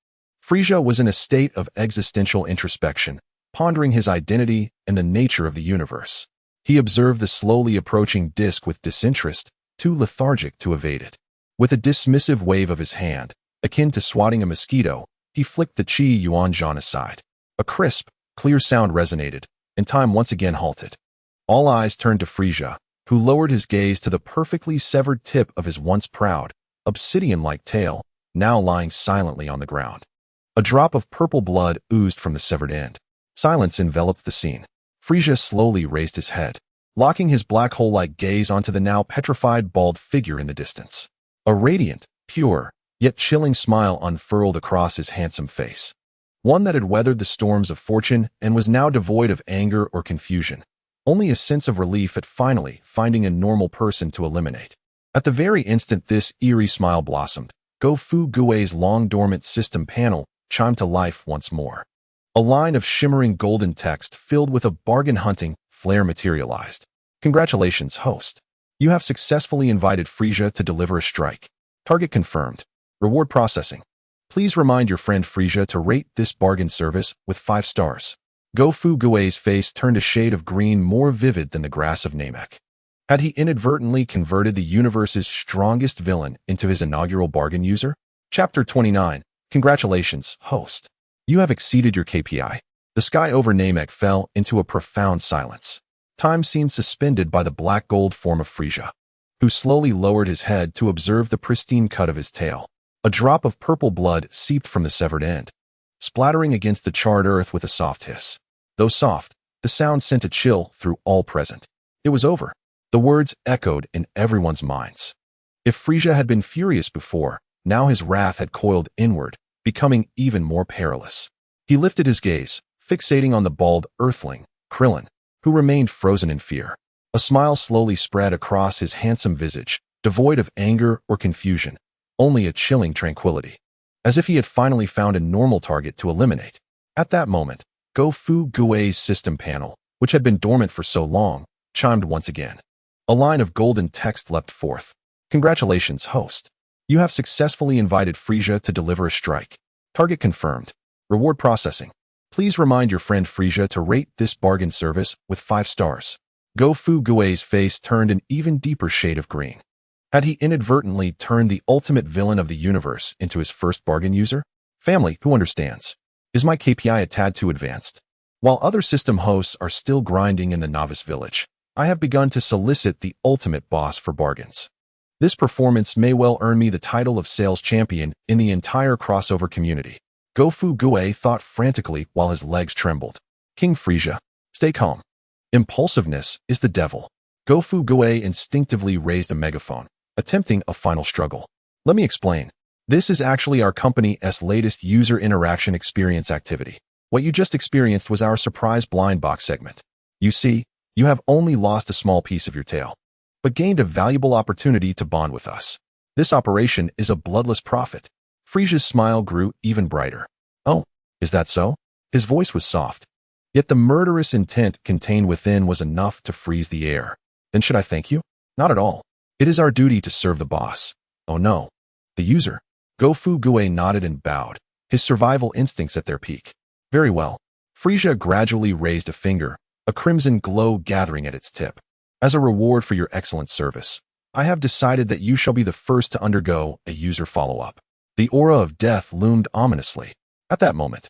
Speaker 1: Frieza was in a state of existential introspection, pondering his identity and the nature of the universe. He observed the slowly approaching disk with disinterest, too lethargic to evade it. With a dismissive wave of his hand, akin to swatting a mosquito, he flicked the Qi Yuan Zhan aside. A crisp, clear sound resonated, and time once again halted. All eyes turned to Frieza, who lowered his gaze to the perfectly severed tip of his once proud, obsidian-like tail, now lying silently on the ground. A drop of purple blood oozed from the severed end. Silence enveloped the scene. Frieza slowly raised his head, locking his black hole-like gaze onto the now petrified bald figure in the distance. A radiant, pure, yet chilling smile unfurled across his handsome face. One that had weathered the storms of fortune and was now devoid of anger or confusion. Only a sense of relief at finally finding a normal person to eliminate. At the very instant this eerie smile blossomed, Gofu Gue's long-dormant system panel chimed to life once more. A line of shimmering golden text filled with a bargain-hunting flair materialized. Congratulations, host. You have successfully invited Frieza to deliver a strike. Target confirmed. Reward processing. Please remind your friend Frieza to rate this bargain service with 5 stars. Gofu Gue's face turned a shade of green more vivid than the grass of Namek. Had he inadvertently converted the universe's strongest villain into his inaugural bargain user? Chapter 29. Congratulations, host. You have exceeded your KPI. The sky over Namek fell into a profound silence. Time seemed suspended by the black gold form of Frieza, who slowly lowered his head to observe the pristine cut of his tail. A drop of purple blood seeped from the severed end, splattering against the charred earth with a soft hiss. Though soft, the sound sent a chill through all present. It was over. The words echoed in everyone's minds. If Frieza had been furious before, now his wrath had coiled inward, becoming even more perilous. He lifted his gaze, fixating on the bald earthling, Krillin, who remained frozen in fear. A smile slowly spread across his handsome visage, devoid of anger or confusion, only a chilling tranquility. As if he had finally found a normal target to eliminate. At that moment, Gofu Gue's system panel, which had been dormant for so long, chimed once again. A line of golden text leapt forth. Congratulations, host. You have successfully invited Frieza to deliver a strike. Target confirmed. Reward processing. Please remind your friend Frieza to rate this bargain service with 5 stars. Gofu Gue's face turned an even deeper shade of green. Had he inadvertently turned the ultimate villain of the universe into his first bargain user? Family, who understands? Is my KPI a tad too advanced? While other system hosts are still grinding in the novice village, I have begun to solicit the ultimate boss for bargains. This performance may well earn me the title of sales champion in the entire crossover community. Gofu Gue thought frantically while his legs trembled. King Frieza, stay calm. Impulsiveness is the devil. Gofu Gue instinctively raised a megaphone, attempting a final struggle. Let me explain. This is actually our company's latest user interaction experience activity. What you just experienced was our surprise blind box segment. You see, you have only lost a small piece of your tail, but gained a valuable opportunity to bond with us. This operation is a bloodless profit. Frieza's smile grew even brighter. Oh, is that so? His voice was soft, yet the murderous intent contained within was enough to freeze the air. Then should I thank you? Not at all. It is our duty to serve the boss. Oh no. The user. Gofu Gue nodded and bowed, his survival instincts at their peak. Very well. Frieza gradually raised a finger, a crimson glow gathering at its tip. As a reward for your excellent service, I have decided that you shall be the first to undergo a user follow-up. The aura of death loomed ominously. At that moment,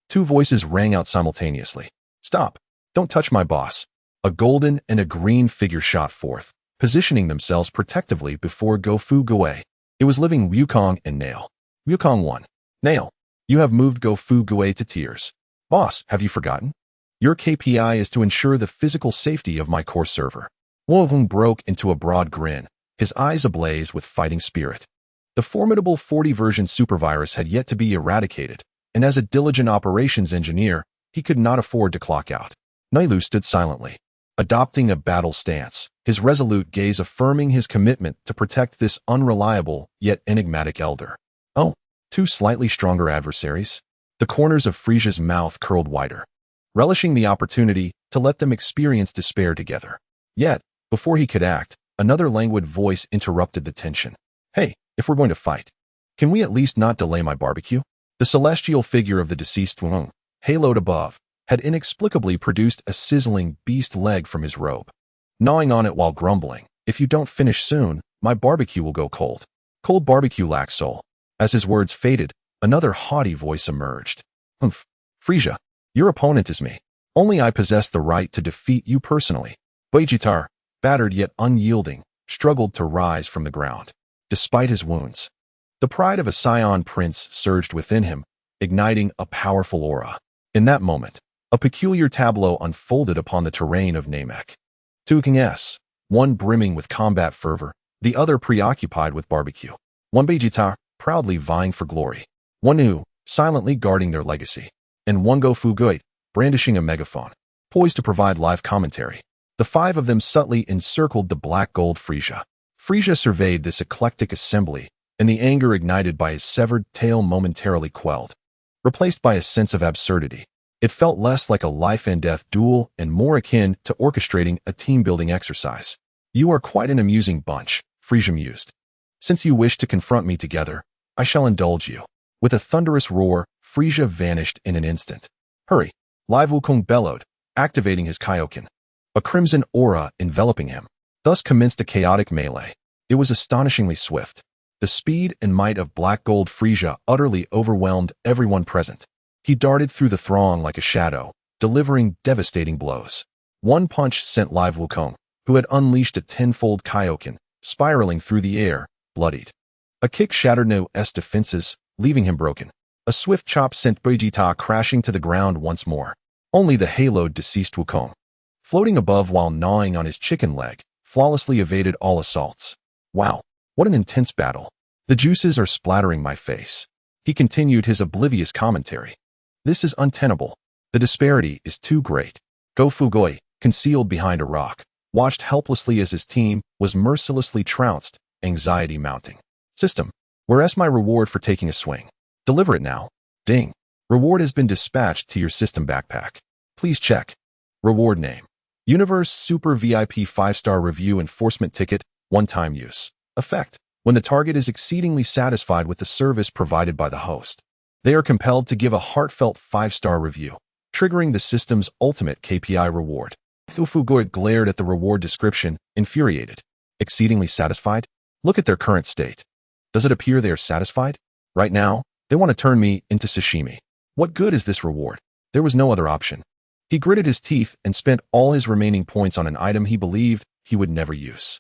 Speaker 1: 2 voices rang out simultaneously. Stop. Don't touch my boss. A golden and a green figure shot forth, positioning themselves protectively before Gofu Gue. It was living Wukong and Nail. Wukong 1. Nail. You have moved Gofu Gue to tears. Boss, have you forgotten? Your KPI is to ensure the physical safety of my core server. Wolfung broke into a broad grin, his eyes ablaze with fighting spirit. The formidable 40 version supervirus had yet to be eradicated, and as a diligent operations engineer, he could not afford to clock out. Nailu stood silently, adopting a battle stance, his resolute gaze affirming his commitment to protect this unreliable yet enigmatic elder. Oh, two slightly stronger adversaries? The corners of Frisia's mouth curled wider, relishing the opportunity to let them experience despair together. Yet, before he could act, another languid voice interrupted the tension. Hey, if we're going to fight, can we at least not delay my barbecue? The celestial figure of the deceased Wung, haloed above, had inexplicably produced a sizzling beast leg from his robe, gnawing on it while grumbling, if you don't finish soon, my barbecue will go cold. Cold barbecue lacks soul. As his words faded, another haughty voice emerged. Humph, Frisia, your opponent is me. Only I possess the right to defeat you personally. Baijitar, battered yet unyielding, struggled to rise from the ground. Despite his wounds, the pride of a Scion prince surged within him, igniting a powerful aura. In that moment, a peculiar tableau unfolded upon the terrain of Namek. Two kings, one brimming with combat fervor, the other preoccupied with barbecue. One Baijitar, proudly vying for glory. One Nu, silently guarding their legacy. And one Go Fuguit, brandishing a megaphone, poised to provide live commentary. The five of them subtly encircled the black-gold Frisia. Frisia surveyed this eclectic assembly, and the anger ignited by his severed tail momentarily quelled. Replaced by a sense of absurdity, it felt less like a life-and-death duel and more akin to orchestrating a team-building exercise. You are quite an amusing bunch, Frisia mused. Since you wish to confront me together, I shall indulge you. With a thunderous roar, Frisia vanished in an instant. Hurry! Live Wukong bellowed, activating his Kaioken. A crimson aura enveloping him. Thus commenced a chaotic melee. It was astonishingly swift. The speed and might of Black Gold Frisia utterly overwhelmed everyone present. He darted through the throng like a shadow, delivering devastating blows. One punch sent Live Wukong, who had unleashed a tenfold Kaioken, spiraling through the air, bloodied. A kick shattered No-S defenses, leaving him broken. A swift chop sent Baijita crashing to the ground once more. Only the haloed deceased Wukong, floating above while gnawing on his chicken leg, flawlessly evaded all assaults. Wow, what an intense battle. The juices are splattering my face. He continued his oblivious commentary. This is untenable. The disparity is too great. Go Fugoi, concealed behind a rock, watched helplessly as his team was mercilessly trounced, anxiety mounting. System, where's my reward for taking a swing? Deliver it now. Ding. Reward has been dispatched to your system backpack. Please check. Reward name. Universe Super VIP 5-star review enforcement ticket, one-time use. Effect. When the target is exceedingly satisfied with the service provided by the host, they are compelled to give a heartfelt 5-star review, triggering the system's ultimate KPI reward. Ufugoi glared at the reward description, infuriated. Exceedingly satisfied? Look at their current state. Does it appear they are satisfied? Right now, they want to turn me into sashimi. What good is this reward? There was no other option. He gritted his teeth and spent all his remaining points on an item he believed he would never use.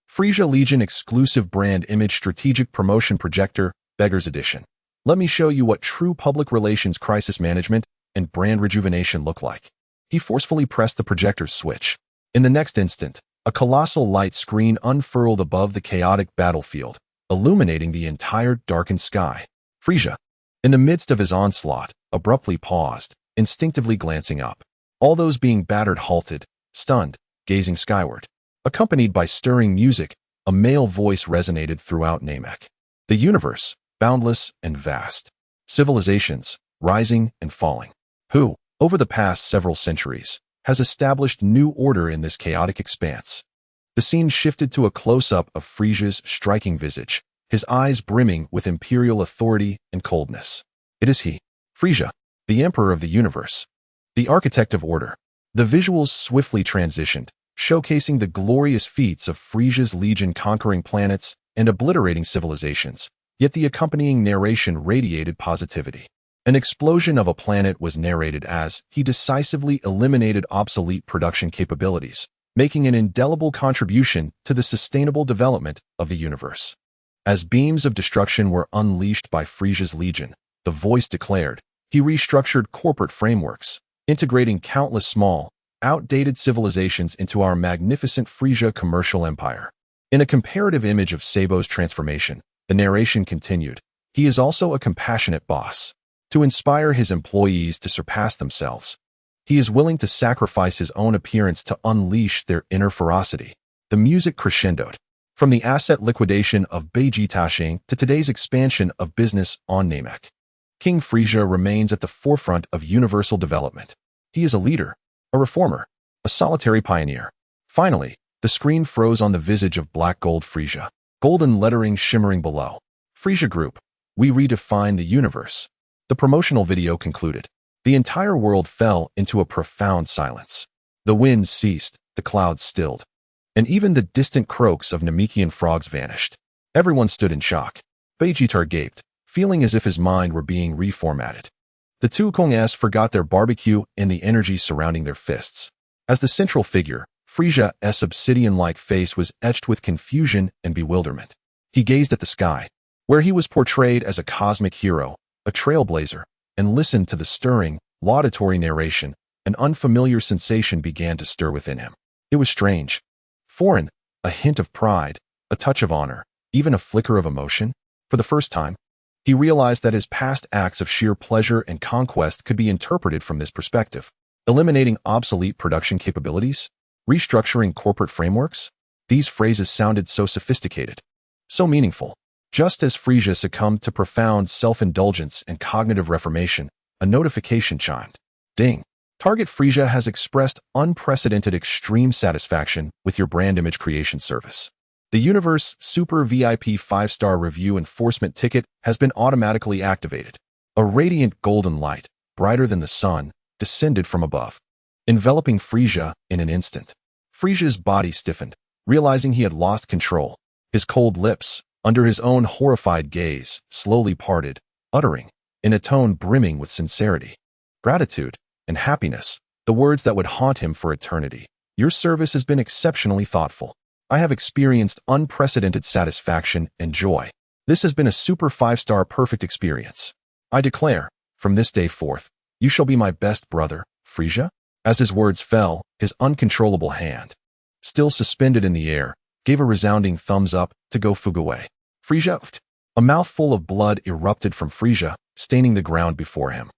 Speaker 1: Frisia Legion exclusive brand image strategic promotion projector, Beggar's Edition. Let me show you what true public relations crisis management and brand rejuvenation look like. He forcefully pressed the projector's switch. In the next instant, a colossal light screen unfurled above the chaotic battlefield, illuminating the entire darkened sky. Frisia, in the midst of his onslaught, abruptly paused, instinctively glancing up. All those being battered halted, stunned, gazing skyward. Accompanied by stirring music, a male voice resonated throughout Namek. The universe, boundless and vast. Civilizations, rising and falling. Who, over the past several centuries, has established new order in this chaotic expanse? The scene shifted to a close-up of Frisia's striking visage, his eyes brimming with imperial authority and coldness. It is he, Frisia, the emperor of the universe, the architect of order. The visuals swiftly transitioned, showcasing the glorious feats of Frisia's legion conquering planets and obliterating civilizations, yet the accompanying narration radiated positivity. An explosion of a planet was narrated as he decisively eliminated obsolete production capabilities, making an indelible contribution to the sustainable development of the universe. As beams of destruction were unleashed by Frisia's legion, the voice declared, He restructured corporate frameworks, integrating countless small, outdated civilizations into our magnificent Frisia commercial empire. In a comparative image of Sabo's transformation, the narration continued, he is also a compassionate boss. To inspire his employees to surpass themselves, he is willing to sacrifice his own appearance to unleash their inner ferocity. The music crescendoed. From the asset liquidation of Beiji Tashing to today's expansion of business on Namek, King Frisia remains at the forefront of universal development. He is a leader, a reformer, a solitary pioneer. Finally, the screen froze on the visage of black gold Frisia, golden lettering shimmering below. Frisia Group, we redefine the universe. The promotional video concluded. The entire world fell into a profound silence. The wind ceased, the clouds stilled, and even the distant croaks of Namekian frogs vanished. Everyone stood in shock. Beijitar gaped, feeling as if his mind were being reformatted. The two Kongas forgot their barbecue and the energy surrounding their fists. As the central figure, Frisia's obsidian-like face was etched with confusion and bewilderment. He gazed at the sky, where he was portrayed as a cosmic hero, a trailblazer, and listened to the stirring, laudatory narration. An unfamiliar sensation began to stir within him. It was strange, foreign, a hint of pride, a touch of honor, even a flicker of emotion. For the first time, he realized that his past acts of sheer pleasure and conquest could be interpreted from this perspective. Eliminating obsolete production capabilities, restructuring corporate frameworks. These phrases sounded so sophisticated, so meaningful. Just as Frisia succumbed to profound self-indulgence and cognitive reformation, a notification chimed. Ding. Target Frisia has expressed unprecedented extreme satisfaction with your brand image creation service. The Universe Super VIP 5-star review enforcement ticket has been automatically activated. A radiant golden light, brighter than the sun, descended from above, enveloping Frisia in an instant. Frisia's body stiffened, realizing he had lost control. His cold lips, under his own horrified gaze, slowly parted, uttering, in a tone brimming with sincerity, gratitude, and happiness, the words that would haunt him for eternity. Your service has been exceptionally thoughtful. I have experienced unprecedented satisfaction and joy. This has been a super 5-star perfect experience. I declare, from this day forth, you shall be my best brother, Frisia. As his words fell, his uncontrollable hand, still suspended in the air, gave a resounding thumbs up to Go Fuguway. Frisia. A mouthful of blood erupted from Frisia, staining the ground before him.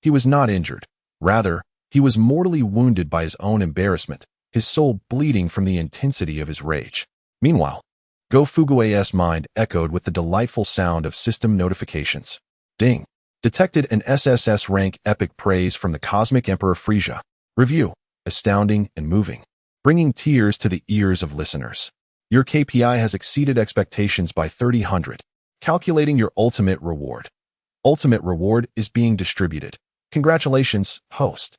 Speaker 1: He was not injured. Rather, he was mortally wounded by his own embarrassment, his soul bleeding from the intensity of his rage. Meanwhile, Go Fuguway's mind echoed with the delightful sound of system notifications. Ding. Detected an SSS rank epic praise from the Cosmic Emperor Frisia. Review. Astounding and moving, bringing tears to the ears of listeners. Your KPI has exceeded expectations by 300. Calculating your ultimate reward. Ultimate reward is being distributed. Congratulations, host.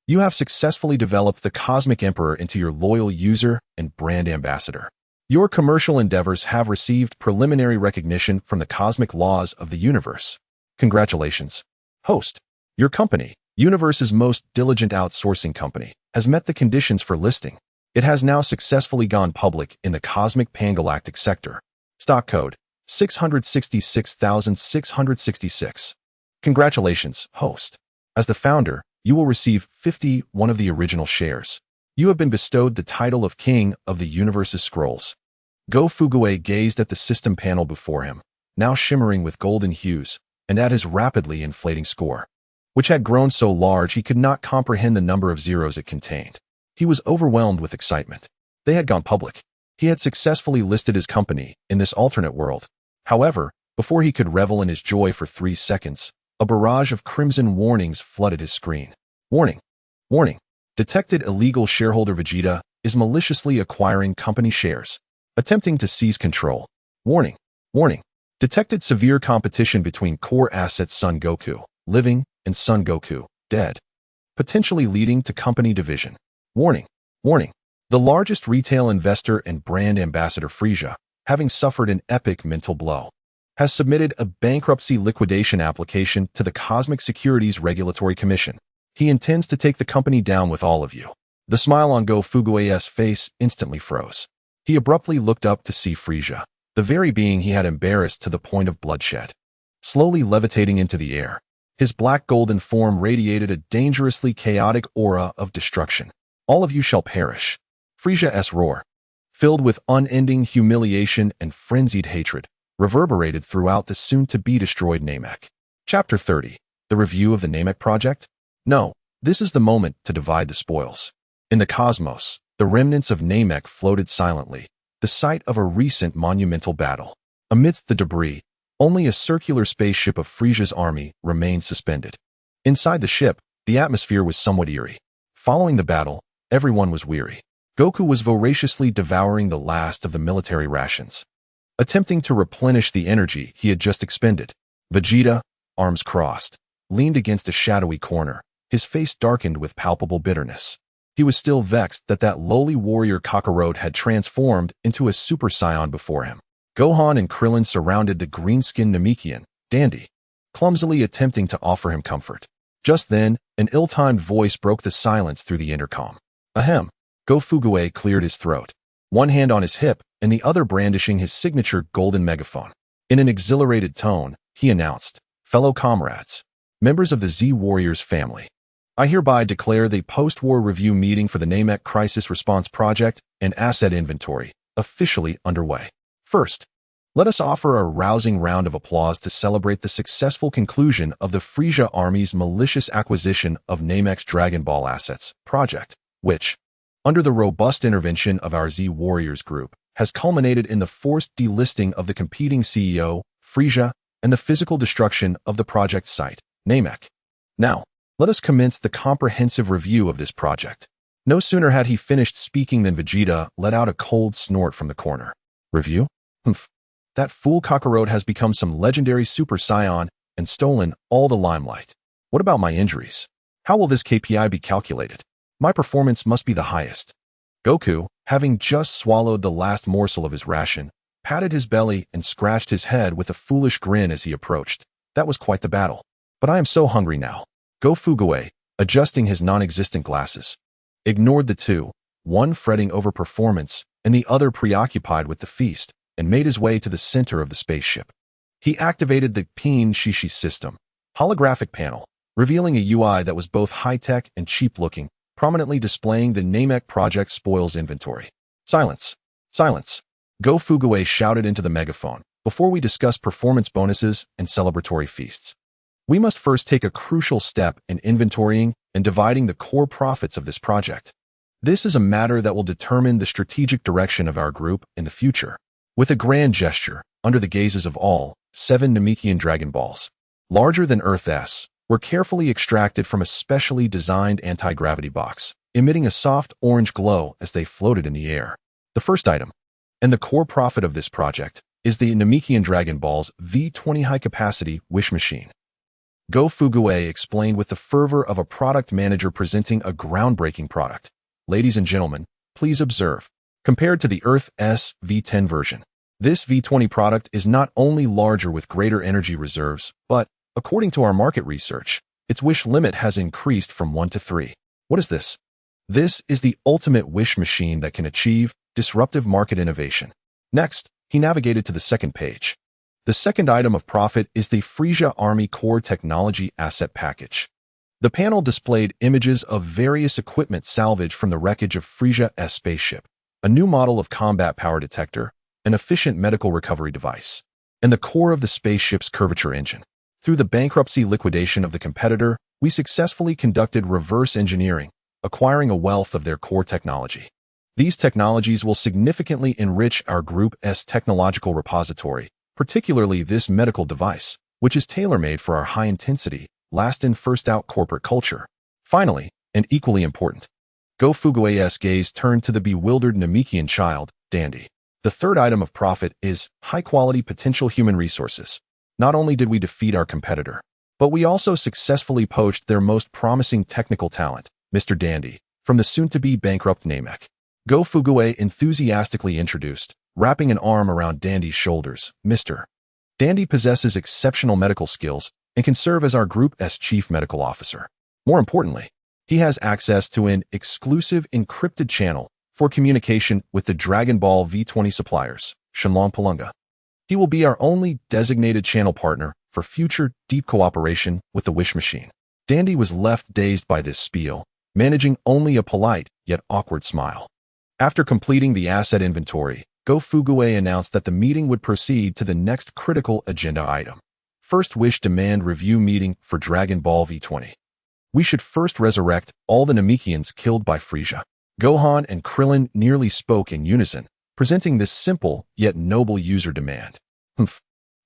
Speaker 1: You have successfully developed the Cosmic Emperor into your loyal user and brand ambassador. Your commercial endeavors have received preliminary recognition from the cosmic laws of the universe. Congratulations, host. Your company, Universe's most diligent outsourcing company, has met the conditions for listing. It has now successfully gone public in the Cosmic Pangalactic sector. Stock code 666,666. Congratulations, host. As the founder, you will receive 51 of the original shares. You have been bestowed the title of King of the Universe's Scrolls. Go Fuguway gazed at the system panel before him, now shimmering with golden hues, and at his rapidly inflating score, which had grown so large he could not comprehend the number of zeros it contained. He was overwhelmed with excitement. They had gone public. He had successfully listed his company in this alternate world. However, before he could revel in his joy for 3 seconds, a barrage of crimson warnings flooded his screen. Warning. Warning. Detected illegal shareholder Vegeta is maliciously acquiring company shares, attempting to seize control. Warning. Warning. Detected severe competition between core assets Son Goku, living, and Son Goku, dead, potentially leading to company division. Warning. Warning. The largest retail investor and brand ambassador Frisia, having suffered an epic mental blow, has submitted a bankruptcy liquidation application to the Cosmic Securities Regulatory Commission. He intends to take the company down with all of you. The smile on Go Fuguway's face instantly froze. He abruptly looked up to see Frisia, the very being he had embarrassed to the point of bloodshed, slowly levitating into the air. His black-golden form radiated a dangerously chaotic aura of destruction. All of you shall perish. Frisia's roar, filled with unending humiliation and frenzied hatred, reverberated throughout the soon-to-be-destroyed Namek. Chapter 30. The Review of the Namek Project? No, this is the moment to divide the spoils. In the cosmos, the remnants of Namek floated silently, the site of a recent monumental battle. Amidst the debris, only a circular spaceship of Frisia's army remained suspended. Inside the ship, the atmosphere was somewhat eerie. Following the battle, everyone was weary. Goku was voraciously devouring the last of the military rations, attempting to replenish the energy he had just expended. Vegeta, arms crossed, leaned against a shadowy corner, his face darkened with palpable bitterness. He was still vexed that lowly warrior Kakarot had transformed into a Super Saiyan before him. Gohan and Krillin surrounded the green-skinned Namekian, Dandy, clumsily attempting to offer him comfort. Just then, an ill-timed voice broke the silence through the intercom. Ahem. Go Fuguei cleared his throat, one hand on his hip and the other brandishing his signature golden megaphone. In an exhilarated tone, he announced, "Fellow comrades, members of the Z Warriors family, I hereby declare the post-war review meeting for the Namek Crisis Response Project and Asset Inventory officially underway. First, let us offer a rousing round of applause to celebrate the successful conclusion of the Frisia Army's malicious acquisition of Namek's Dragon Ball Assets project, which, under the robust intervention of our Z Warriors group, has culminated in the forced delisting of the competing CEO, Frisia, and the physical destruction of the project site, Namek. Now, let us commence the comprehensive review of this project." No sooner had he finished speaking than Vegeta let out a cold snort from the corner. "Review? Humph. That fool Kakarot has become some legendary Super Saiyan and stolen all the limelight. What about my injuries? How will this KPI be calculated? My performance must be the highest." Goku, having just swallowed the last morsel of his ration, patted his belly and scratched his head with a foolish grin as he approached. That was quite the battle. "But I am so hungry now." Go Fuguei, adjusting his non-existent glasses, ignored the two, one fretting over performance and the other preoccupied with the feast, and made his way to the center of the spaceship. He activated the Peen Shishi system, holographic panel, revealing a UI that was both high-tech and cheap-looking, prominently displaying the Namek Project spoils inventory. "Silence! Silence!" Go Fuguei shouted into the megaphone. "Before we discuss performance bonuses and celebratory feasts, we must first take a crucial step in inventorying and dividing the core profits of this project. This is a matter that will determine the strategic direction of our group in the future." With a grand gesture, under the gazes of all, 7 Namekian Dragon Balls, larger than Earth's, were carefully extracted from a specially designed anti-gravity box, emitting a soft orange glow as they floated in the air. The first item, and the core profit of this project, is the Namekian Dragon Balls V20 high-capacity wish machine. Go Fuguei explained with the fervor of a product manager presenting a groundbreaking product. "Ladies and gentlemen, please observe. Compared to the Earth's V10 version, this V20 product is not only larger with greater energy reserves, but, according to our market research, its wish limit has increased from 1 to 3. What is this? This is the ultimate wish machine that can achieve disruptive market innovation." Next, he navigated to the second page. The second item of profit is the Frisia Army Core Technology Asset Package. The panel displayed images of various equipment salvaged from the wreckage of Frisia's spaceship, a new model of combat power detector, an efficient medical recovery device, and the core of the spaceship's curvature engine. Through the bankruptcy liquidation of the competitor, we successfully conducted reverse engineering, acquiring a wealth of their core technology. These technologies will significantly enrich our group's technological repository, particularly this medical device, which is tailor-made for our high-intensity, last-in, first-out corporate culture. Finally, and equally important, Go Fuguei's gaze turned to the bewildered Namekian child, Dandy. The third item of profit is high-quality potential human resources. Not only did we defeat our competitor, but we also successfully poached their most promising technical talent, Mr. Dandy, from the soon-to-be bankrupt Namek. Go Fuguei enthusiastically introduced, wrapping an arm around Dandy's shoulders. "Mr. Dandy possesses exceptional medical skills and can serve as our group's chief medical officer. More importantly, he has access to an exclusive encrypted channel for communication with the Dragon Ball V20 suppliers, Shenlong Palunga. He will be our only designated channel partner for future deep cooperation with the Wish Machine. Dandy was left dazed by this spiel, managing only a polite yet awkward smile. After completing the asset inventory, Go Fugue announced that the meeting would proceed to the next critical agenda item. First Wish Demand Review Meeting for Dragon Ball V20. We should first resurrect all the Namekians killed by Frieza. Gohan and Krillin nearly spoke in unison, presenting this simple yet noble user demand.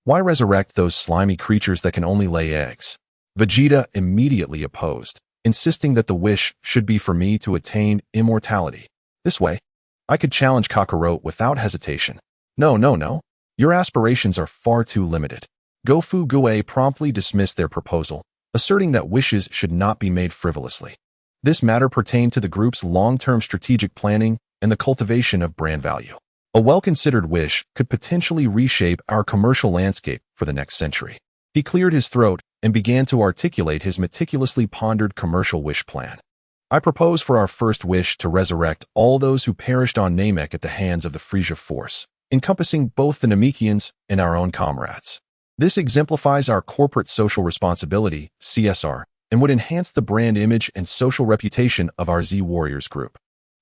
Speaker 1: Why resurrect those slimy creatures that can only lay eggs? Vegeta immediately opposed, insisting that the wish should be for me to attain immortality. This way, I could challenge Kakarot without hesitation. No. Your aspirations are far too limited. Go Fugue promptly dismissed their proposal, asserting that wishes should not be made frivolously. This matter pertained to the group's long-term strategic planning and the cultivation of brand value. A well-considered wish could potentially reshape our commercial landscape for the next century. He cleared his throat and began to articulate his meticulously pondered commercial wish plan. I propose for our first wish to resurrect all those who perished on Namek at the hands of the Frieza Force, encompassing both the Namekians and our own comrades. This exemplifies our corporate social responsibility, CSR, and would enhance the brand image and social reputation of our Z Warriors group.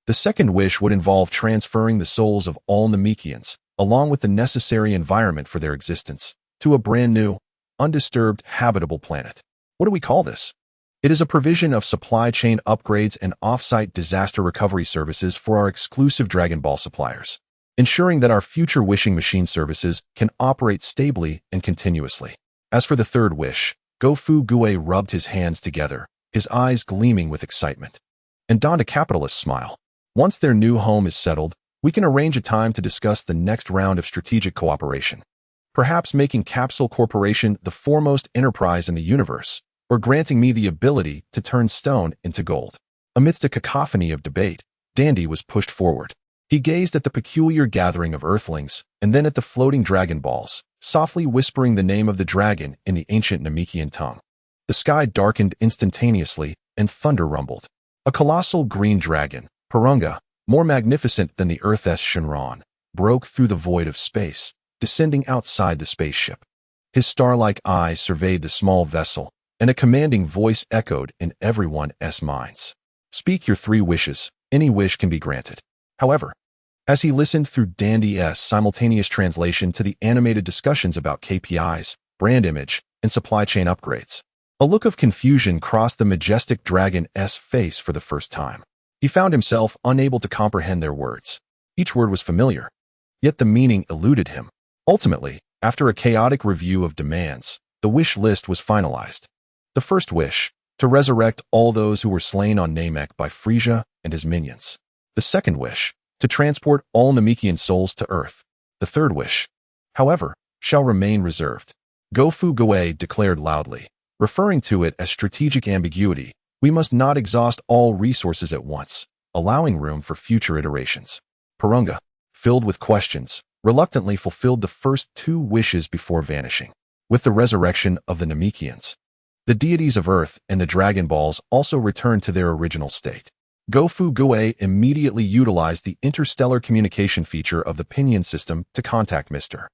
Speaker 1: The second wish would involve transferring the souls of all Namekians, along with the necessary environment for their existence, to a brand new, undisturbed, habitable planet. What do we call this? It is a provision of supply chain upgrades and off-site disaster recovery services for our exclusive Dragon Ball suppliers, ensuring that our future wishing machine services can operate stably and continuously. As for the third wish, Go Fugue rubbed his hands together, his eyes gleaming with excitement, and donned a capitalist smile. Once their new home is settled, we can arrange a time to discuss the next round of strategic cooperation. Perhaps making Capsule Corporation the foremost enterprise in the universe, or granting me the ability to turn stone into gold. Amidst a cacophony of debate, Dandy was pushed forward. He gazed at the peculiar gathering of Earthlings, and then at the floating Dragon Balls, softly whispering the name of the dragon in the ancient Namekian tongue. The sky darkened instantaneously, and thunder rumbled. A colossal green dragon, Porunga, more magnificent than the Earth's Shenron, broke through the void of space, descending outside the spaceship. His star-like eyes surveyed the small vessel, and a commanding voice echoed in everyone's minds. Speak your 3 wishes, any wish can be granted. However, as he listened through Dandy's simultaneous translation to the animated discussions about KPIs, brand image, and supply chain upgrades, a look of confusion crossed the majestic dragon's face for the first time. He found himself unable to comprehend their words. Each word was familiar, yet the meaning eluded him. Ultimately, after a chaotic review of demands, the wish list was finalized. The first wish, to resurrect all those who were slain on Namek by Frieza and his minions. The second wish, to transport all Namekian souls to Earth. The third wish, however, shall remain reserved. Go Fugue declared loudly, referring to it as strategic ambiguity. We must not exhaust all resources at once, allowing room for future iterations. Porunga, filled with questions, reluctantly fulfilled the first 2 wishes before vanishing. With the resurrection of the Namekians, the deities of Earth and the Dragon Balls also returned to their original state. Go Fugue immediately utilized the interstellar communication feature of the Pinyin system to contact Mr.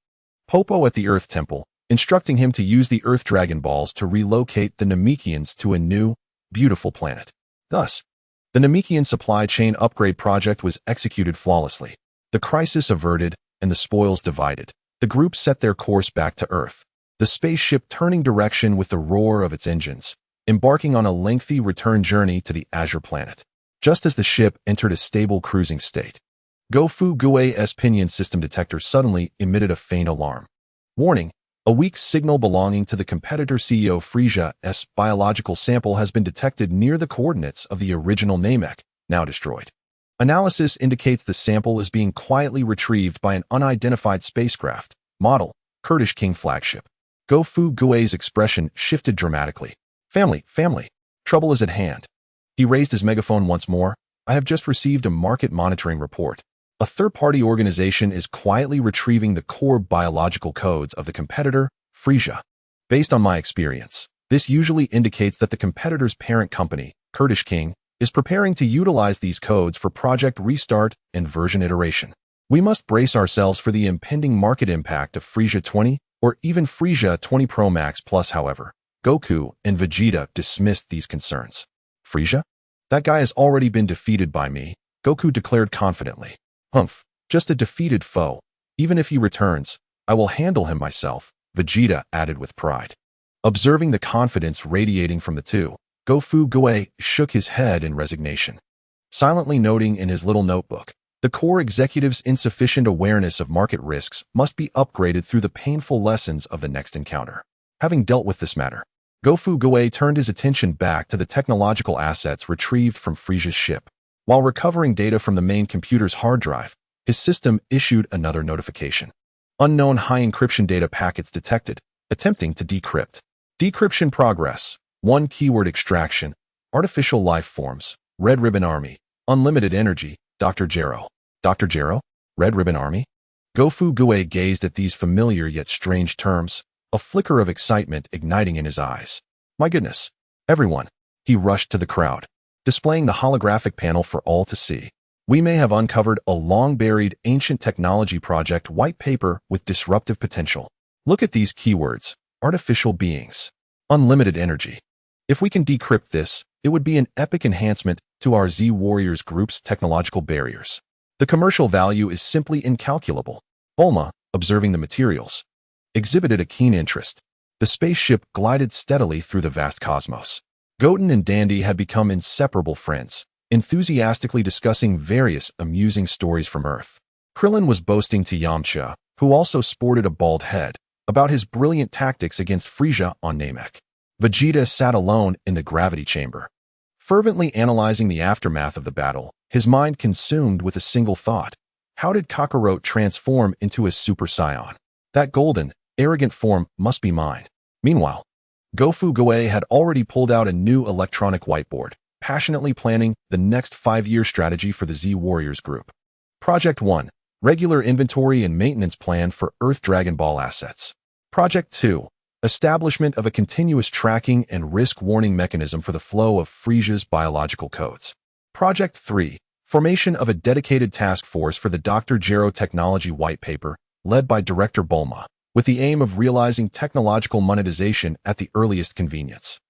Speaker 1: Popo at the Earth Temple, instructing him to use the Earth Dragon Balls to relocate the Namekians to a new, beautiful planet. Thus, the Namekian supply chain upgrade project was executed flawlessly. The crisis averted and the spoils divided. The group set their course back to Earth, the spaceship turning direction with the roar of its engines, embarking on a lengthy return journey to the Azure Planet. Just as the ship entered a stable cruising state, Go Fugue's Pinyin system detector suddenly emitted a faint alarm. Warning, a weak signal belonging to the competitor CEO Frieza's biological sample has been detected near the coordinates of the original Namek, now destroyed. Analysis indicates the sample is being quietly retrieved by an unidentified spacecraft, model, Kurdish King flagship. Go Fugue's expression shifted dramatically. Family, trouble is at hand. He raised his megaphone once more. I have just received a market monitoring report. A third-party organization is quietly retrieving the core biological codes of the competitor, Frieza. Based on my experience, this usually indicates that the competitor's parent company, Kurdish King, is preparing to utilize these codes for Project Restart and version iteration. We must brace ourselves for the impending market impact of Frieza 20 or even Frieza 20 Pro Max Plus. However, Goku and Vegeta dismissed these concerns. Frieza? That guy has already been defeated by me, Goku declared confidently. Humph, just a defeated foe. Even if he returns, I will handle him myself, Vegeta added with pride. Observing the confidence radiating from the two, Go-Fu-Gue shook his head in resignation, silently noting in his little notebook, the core executive's insufficient awareness of market risks must be upgraded through the painful lessons of the next encounter. Having dealt with this matter, Go-Fu-Gue turned his attention back to the technological assets retrieved from Frieza's ship. While recovering data from the main computer's hard drive, his system issued another notification. Unknown high encryption data packets detected, attempting to decrypt. Decryption progress. 1 keyword extraction. Artificial life forms. Red Ribbon Army. Unlimited energy. Dr. Gero. Dr. Gero? Red Ribbon Army? Go-Fu-Gue gazed at these familiar yet strange terms, a flicker of excitement igniting in his eyes. My goodness. Everyone. He rushed to the crowd, displaying the holographic panel for all to see. We may have uncovered a long-buried ancient technology project white paper with disruptive potential. Look at these keywords. Artificial beings. Unlimited energy. If we can decrypt this, it would be an epic enhancement to our Z Warriors group's technological barriers. The commercial value is simply incalculable. Bulma, observing the materials, exhibited a keen interest. The spaceship glided steadily through the vast cosmos. Goten and Dandy had become inseparable friends, enthusiastically discussing various amusing stories from Earth. Krillin was boasting to Yamcha, who also sported a bald head, about his brilliant tactics against Frieza on Namek. Vegeta sat alone in the gravity chamber, fervently analyzing the aftermath of the battle, his mind consumed with a single thought. How did Kakarot transform into a Super Saiyan? That golden, arrogant form must be mine. Meanwhile, Go-Fu-Gue had already pulled out a new electronic whiteboard, passionately planning the next 5-year strategy for the Z Warriors group. Project 1. Regular inventory and maintenance plan for Earth Dragon Ball assets. Project 2. Establishment of a continuous tracking and risk warning mechanism for the flow of Frieza's biological codes. Project 3. Formation of a dedicated task force for the Dr. Gero Technology White Paper, led by Director Bulma, with the aim of realizing technological monetization at the earliest convenience.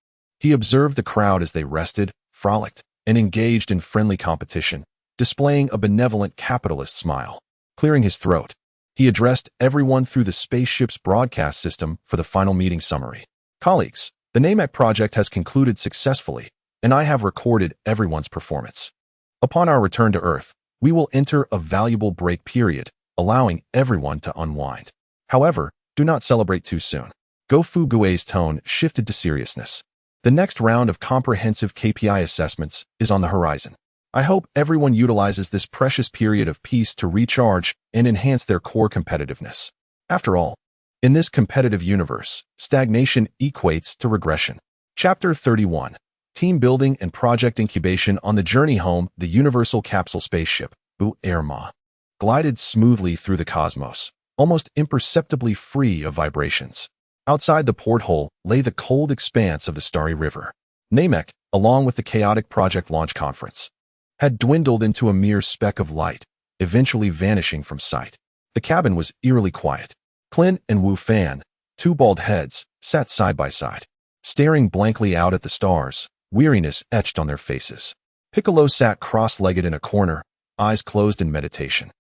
Speaker 1: He observed the crowd as they rested, frolicked, and engaged in friendly competition, displaying a benevolent capitalist smile. Clearing his throat, he addressed everyone through the spaceship's broadcast system for the final meeting summary. Colleagues, the Namek project has concluded successfully, and I have recorded everyone's performance. Upon our return to Earth, we will enter a valuable break period, allowing everyone to unwind. However, do not celebrate too soon. Go-Fu-Gue's tone shifted to seriousness. The next round of comprehensive KPI assessments is on the horizon. I hope everyone utilizes this precious period of peace to recharge and enhance their core competitiveness. After all, in this competitive universe, stagnation equates to regression. Chapter 31. Team Building and Project Incubation. On the journey home, the Universal Capsule Spaceship, Bu-Erma, glided smoothly through the cosmos, almost imperceptibly free of vibrations. Outside the porthole lay the cold expanse of the Starry River. Namek, along with the chaotic project launch conference, had dwindled into a mere speck of light, eventually vanishing from sight. The cabin was eerily quiet. Clint and Wu Fan, two bald heads, sat side by side, staring blankly out at the stars, weariness etched on their faces. Piccolo sat cross-legged in a corner, eyes closed in meditation.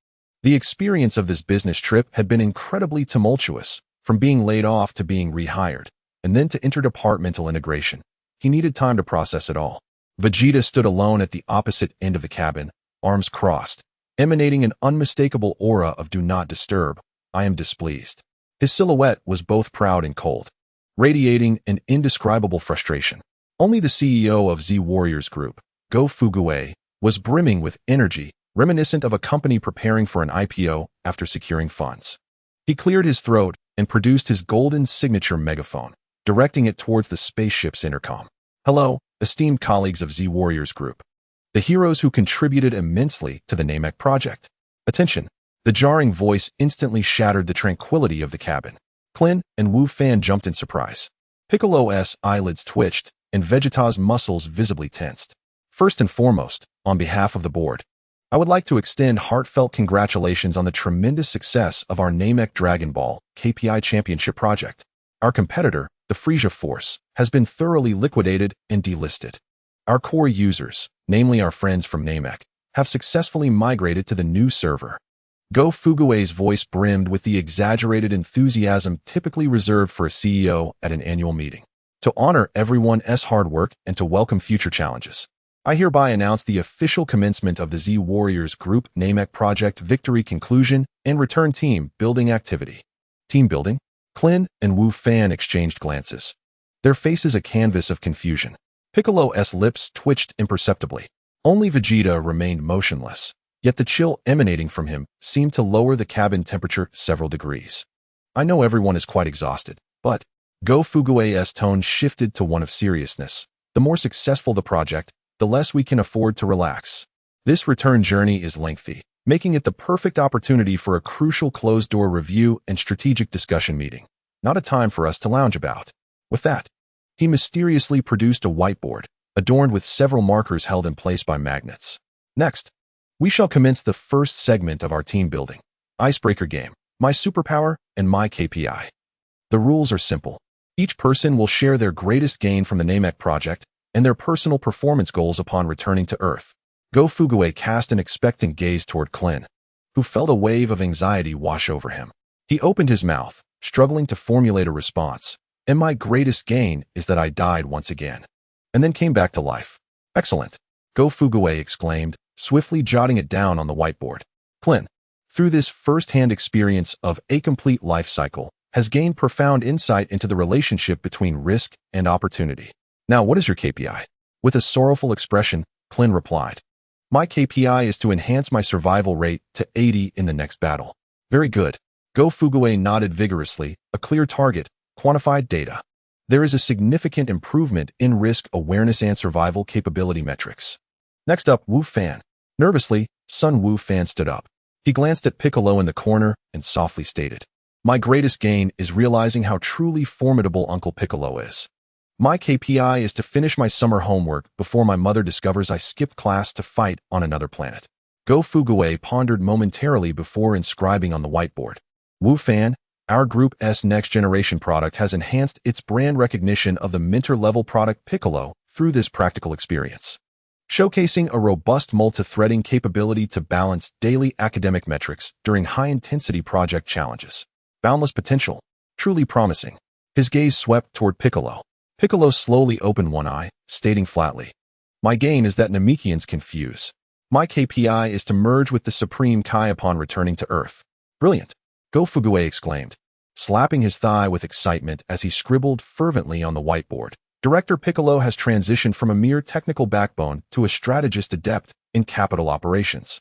Speaker 1: The experience of this business trip had been incredibly tumultuous, from being laid off to being rehired, and then to interdepartmental integration. He needed time to process it all. Vegeta stood alone at the opposite end of the cabin, arms crossed, emanating an unmistakable aura of do not disturb, I am displeased. His silhouette was both proud and cold, radiating an indescribable frustration. Only the CEO of Z Warriors Group, Go-Fu-Gue, was brimming with energy, reminiscent of a company preparing for an IPO after securing funds. He cleared his throat and produced his golden signature megaphone, directing it towards the spaceship's intercom. Hello, esteemed colleagues of Z Warriors Group, the heroes who contributed immensely to the Namek project. Attention! The jarring voice instantly shattered the tranquility of the cabin. Clint and Wu Fan jumped in surprise. Piccolo's eyelids twitched, and Vegeta's muscles visibly tensed. First and foremost, on behalf of the board, I would like to extend heartfelt congratulations on the tremendous success of our Namek Dragon Ball KPI Championship project. Our competitor, the Frisia Force, has been thoroughly liquidated and delisted. Our core users, namely our friends from Namek, have successfully migrated to the new server. Go Fugue's voice brimmed with the exaggerated enthusiasm typically reserved for a CEO at an annual meeting. To honor everyone's hard work and to welcome future challenges, I hereby announce the official commencement of the Z Warriors Group Namek Project Victory Conclusion and Return Team Building Activity. Team building? Clin and Wu Fan exchanged glances. Their faces a canvas of confusion. Piccolo's lips twitched imperceptibly. Only Vegeta remained motionless, yet the chill emanating from him seemed to lower the cabin temperature several degrees. I know everyone is quite exhausted, but Go Fugue's tone shifted to one of seriousness. The more successful the project, the less we can afford to relax. This return journey is lengthy, making it the perfect opportunity for a crucial closed-door review and strategic discussion meeting, not a time for us to lounge about. With that, he mysteriously produced a whiteboard, adorned with several markers held in place by magnets. Next, we shall commence the first segment of our team building, Icebreaker Game, My Superpower and My KPI. The rules are simple. Each person will share their greatest gain from the Namek project and their personal performance goals upon returning to Earth. Go Fugue cast an expectant gaze toward Clin, who felt a wave of anxiety wash over him. He opened his mouth, struggling to formulate a response. And my greatest gain is that I died once again, and then came back to life. Excellent, Go Fugue exclaimed, swiftly jotting it down on the whiteboard. Clin, through this first-hand experience of a complete life cycle, has gained profound insight into the relationship between risk and opportunity. Now, what is your KPI? With a sorrowful expression, Clin replied. My KPI is to enhance my survival rate to 80 in the next battle. Very good. Go Fugue nodded vigorously, a clear target, quantified data. There is a significant improvement in risk awareness and survival capability metrics. Next up, Wu Fan. Nervously, Sun Wu Fan stood up. He glanced at Piccolo in the corner and softly stated, My greatest gain is realizing how truly formidable Uncle Piccolo is. My KPI is to finish my summer homework before my mother discovers I skipped class to fight on another planet. Go Fugue pondered momentarily before inscribing on the whiteboard. Wu Fan, our group's next-generation product has enhanced its brand recognition of the mentor-level product Piccolo through this practical experience, showcasing a robust multi-threading capability to balance daily academic metrics during high-intensity project challenges. Boundless potential, truly promising. His gaze swept toward Piccolo. Piccolo slowly opened one eye, stating flatly, My gain is that Namekians confuse. My KPI is to merge with the Supreme Kai upon returning to Earth. Brilliant, Go Fugue exclaimed, slapping his thigh with excitement as he scribbled fervently on the whiteboard. Director Piccolo has transitioned from a mere technical backbone to a strategist adept in capital operations.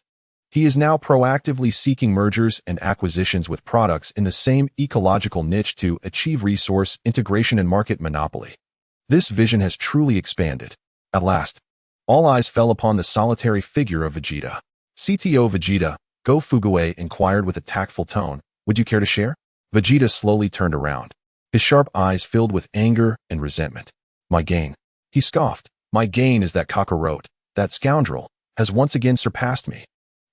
Speaker 1: He is now proactively seeking mergers and acquisitions with products in the same ecological niche to achieve resource integration and market monopoly. This vision has truly expanded. At last, all eyes fell upon the solitary figure of Vegeta. CTO Vegeta, Go Fugue inquired with a tactful tone, Would you care to share? Vegeta slowly turned around, his sharp eyes filled with anger and resentment. My gain, he scoffed. My gain is that Kakarot, that scoundrel, has once again surpassed me.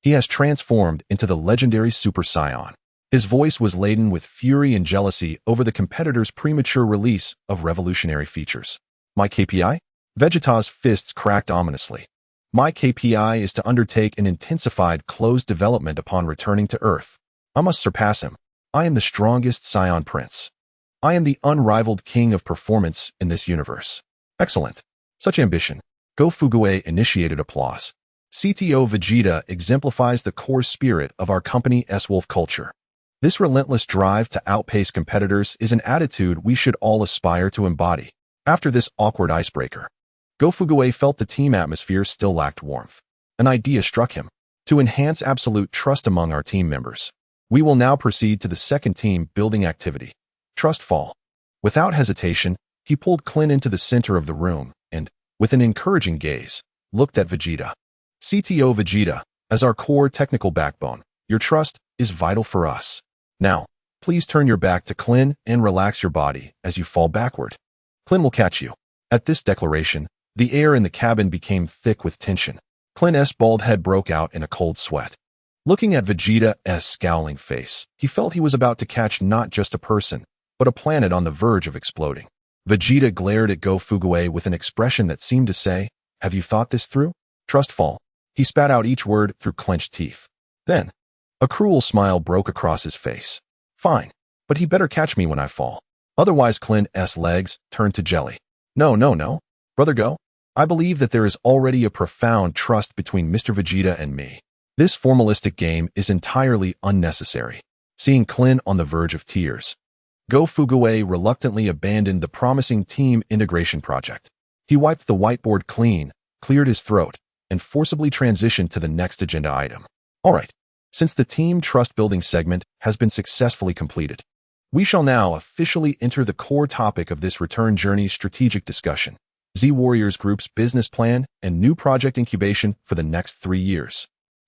Speaker 1: He has transformed into the legendary Super Saiyan. His voice was laden with fury and jealousy over the competitor's premature release of revolutionary features. My KPI? Vegeta's fists cracked ominously. My KPI is to undertake an intensified closed development upon returning to Earth. I must surpass him. I am the strongest Saiyan Prince. I am the unrivaled king of performance in this universe. Excellent. Such ambition. Go Fugue initiated applause. CTO Vegeta exemplifies the core spirit of our company's wolf culture. This relentless drive to outpace competitors is an attitude we should all aspire to embody. After this awkward icebreaker, Go Fugue felt the team atmosphere still lacked warmth. An idea struck him. To enhance absolute trust among our team members, we will now proceed to the second team building activity, Trust Fall. Without hesitation, he pulled Clin into the center of the room and, with an encouraging gaze, looked at Vegeta. CTO Vegeta, as our core technical backbone, your trust is vital for us. Now, please turn your back to Clin and relax your body as you fall backward. Clin will catch you. At this declaration, the air in the cabin became thick with tension. Clint's bald head broke out in a cold sweat. Looking at Vegeta's scowling face, he felt he was about to catch not just a person, but a planet on the verge of exploding. Vegeta glared at Go Fuguei with an expression that seemed to say, "Have you thought this through?" "Trust fall." He spat out each word through clenched teeth. Then, a cruel smile broke across his face. "Fine, but he better catch me when I fall. Otherwise Clint's legs turned to jelly. No, no, no. Brother Go, I believe that there is already a profound trust between Mr. Vegeta and me. This formalistic game is entirely unnecessary." Seeing Clint on the verge of tears, Go Fuguei reluctantly abandoned the promising team integration project. He wiped the whiteboard clean, cleared his throat, and forcibly transitioned to the next agenda item. All right, since the team trust building segment has been successfully completed, we shall now officially enter the core topic of this return journey strategic discussion: Z Warriors Group's business plan and new project incubation for the next 3 years.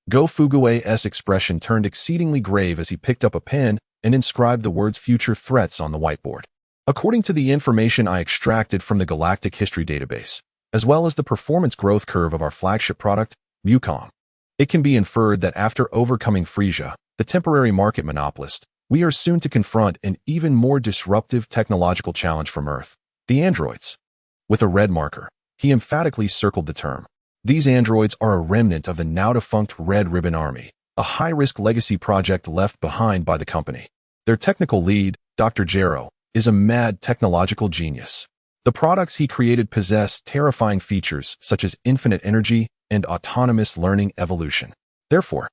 Speaker 1: Go Fuguei's expression turned exceedingly grave as he picked up a pen and inscribed the words future threats on the whiteboard. According to the information I extracted from the Galactic History Database, as well as the performance growth curve of our flagship product, Wukong, it can be inferred that after overcoming Frisia, the temporary market monopolist, we are soon to confront an even more disruptive technological challenge from Earth: the androids. With a red marker, he emphatically circled the term. These androids are a remnant of the now-defunct Red Ribbon Army, a high-risk legacy project left behind by the company. Their technical lead, Dr. Gero, is a mad technological genius. The products he created possess terrifying features such as infinite energy and autonomous learning evolution. Therefore,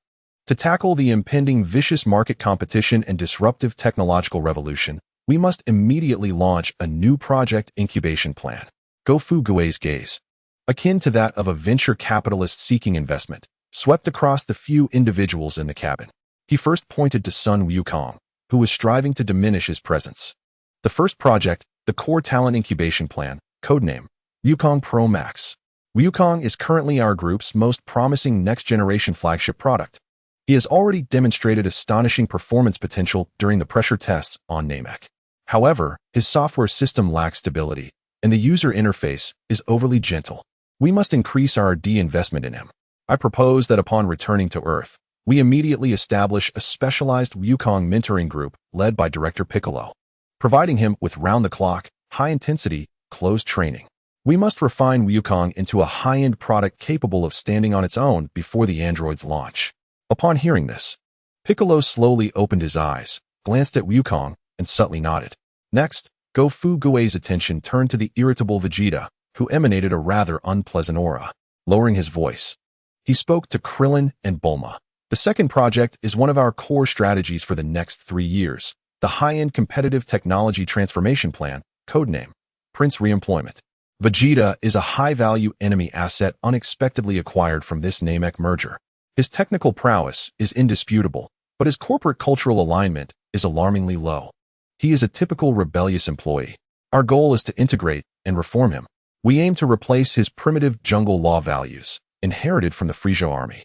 Speaker 1: to tackle the impending vicious market competition and disruptive technological revolution, we must immediately launch a new project incubation plan. Go Fuguei's gaze, akin to that of a venture capitalist seeking investment, swept across the few individuals in the cabin. He first pointed to Sun Wukong, who was striving to diminish his presence. The first project, the Core Talent Incubation Plan, codename Wukong Pro Max. Wukong is currently our group's most promising next-generation flagship product. He has already demonstrated astonishing performance potential during the pressure tests on Namek. However, his software system lacks stability, and the user interface is overly gentle. We must increase our R&D investment in him. I propose that upon returning to Earth, we immediately establish a specialized Wukong mentoring group led by Director Piccolo, providing him with round-the-clock, high-intensity, closed training. We must refine Wukong into a high-end product capable of standing on its own before the androids launch. Upon hearing this, Piccolo slowly opened his eyes, glanced at Wukong, and subtly nodded. Next, Go Fuguei's attention turned to the irritable Vegeta, who emanated a rather unpleasant aura. Lowering his voice, he spoke to Krillin and Bulma. The second project is one of our core strategies for the next 3 years, the high-end competitive technology transformation plan, codename Prince Reemployment. Vegeta is a high-value enemy asset unexpectedly acquired from this Namek merger. His technical prowess is indisputable, but his corporate cultural alignment is alarmingly low. He is a typical rebellious employee. Our goal is to integrate and reform him. We aim to replace his primitive jungle law values, inherited from the Frisia army,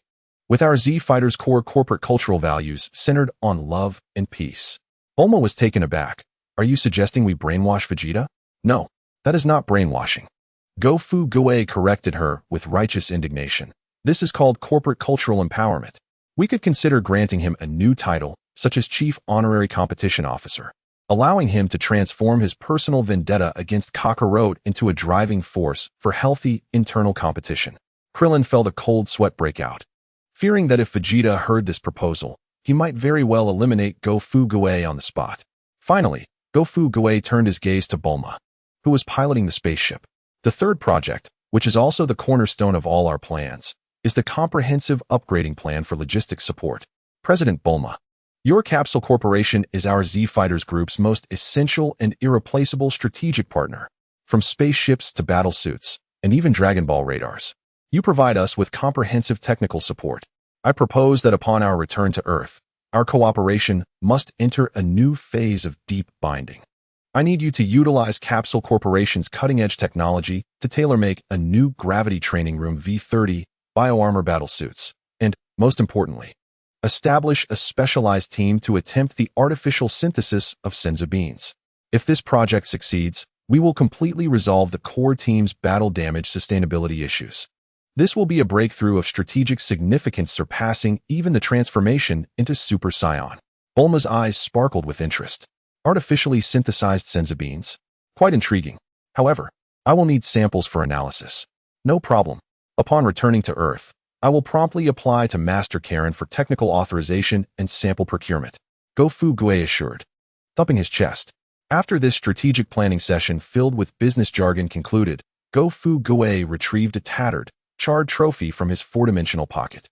Speaker 1: with our Z Fighters' core corporate cultural values centered on love and peace. Bulma was taken aback. Are you suggesting we brainwash Vegeta? No, that is not brainwashing. Go Fuguei corrected her with righteous indignation. This is called corporate cultural empowerment. We could consider granting him a new title, such as Chief Honorary Competition Officer, allowing him to transform his personal vendetta against Kakarot into a driving force for healthy, internal competition. Krillin felt a cold sweat break out, fearing that if Vegeta heard this proposal, he might very well eliminate Go Fuguei on the spot. Finally, Go Fuguei turned his gaze to Bulma, who was piloting the spaceship. The third project, which is also the cornerstone of all our plans, is the comprehensive upgrading plan for logistics support. President Bulma, your Capsule Corporation is our Z Fighters Group's most essential and irreplaceable strategic partner. From spaceships to battlesuits, and even Dragon Ball radars, you provide us with comprehensive technical support. I propose that upon our return to Earth, our cooperation must enter a new phase of deep binding. I need you to utilize Capsule Corporation's cutting-edge technology to tailor-make a new gravity training room V30 bioarmor battlesuits, and, most importantly, establish a specialized team to attempt the artificial synthesis of Senzu beans. If this project succeeds, we will completely resolve the core team's battle damage sustainability issues. This will be a breakthrough of strategic significance surpassing even the transformation into Super Saiyan. Bulma's eyes sparkled with interest. Artificially synthesized senzu beans? Quite intriguing. However, I will need samples for analysis. No problem. Upon returning to Earth, I will promptly apply to Master Karen for technical authorization and sample procurement, Go Fu Gue assured, thumping his chest. After this strategic planning session filled with business jargon concluded, Go Fu Gue retrieved a tattered, charred trophy from his four-dimensional pocket.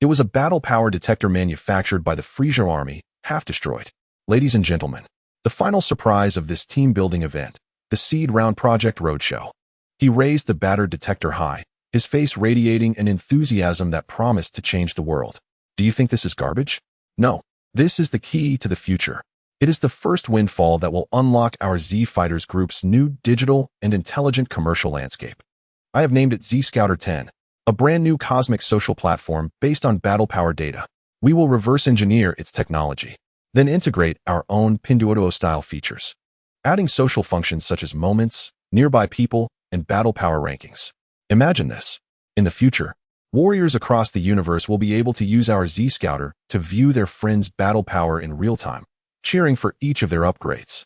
Speaker 1: It was a battle power detector manufactured by the Frisia army, half destroyed. Ladies and gentlemen, the final surprise of this team-building event, the Seed Round Project Roadshow. He raised the battered detector high, his face radiating an enthusiasm that promised to change the world. Do you think this is garbage? No. This is the key to the future. It is the first windfall that will unlock our Z Fighters Group's new digital and intelligent commercial landscape. I have named it Z Scouter 10, a brand new cosmic social platform based on battle power data. We will reverse engineer its technology, then integrate our own Pinduoduo-style features, adding social functions such as moments, nearby people, and battle power rankings. Imagine this. In the future, warriors across the universe will be able to use our Z Scouter to view their friends' battle power in real time, cheering for each of their upgrades.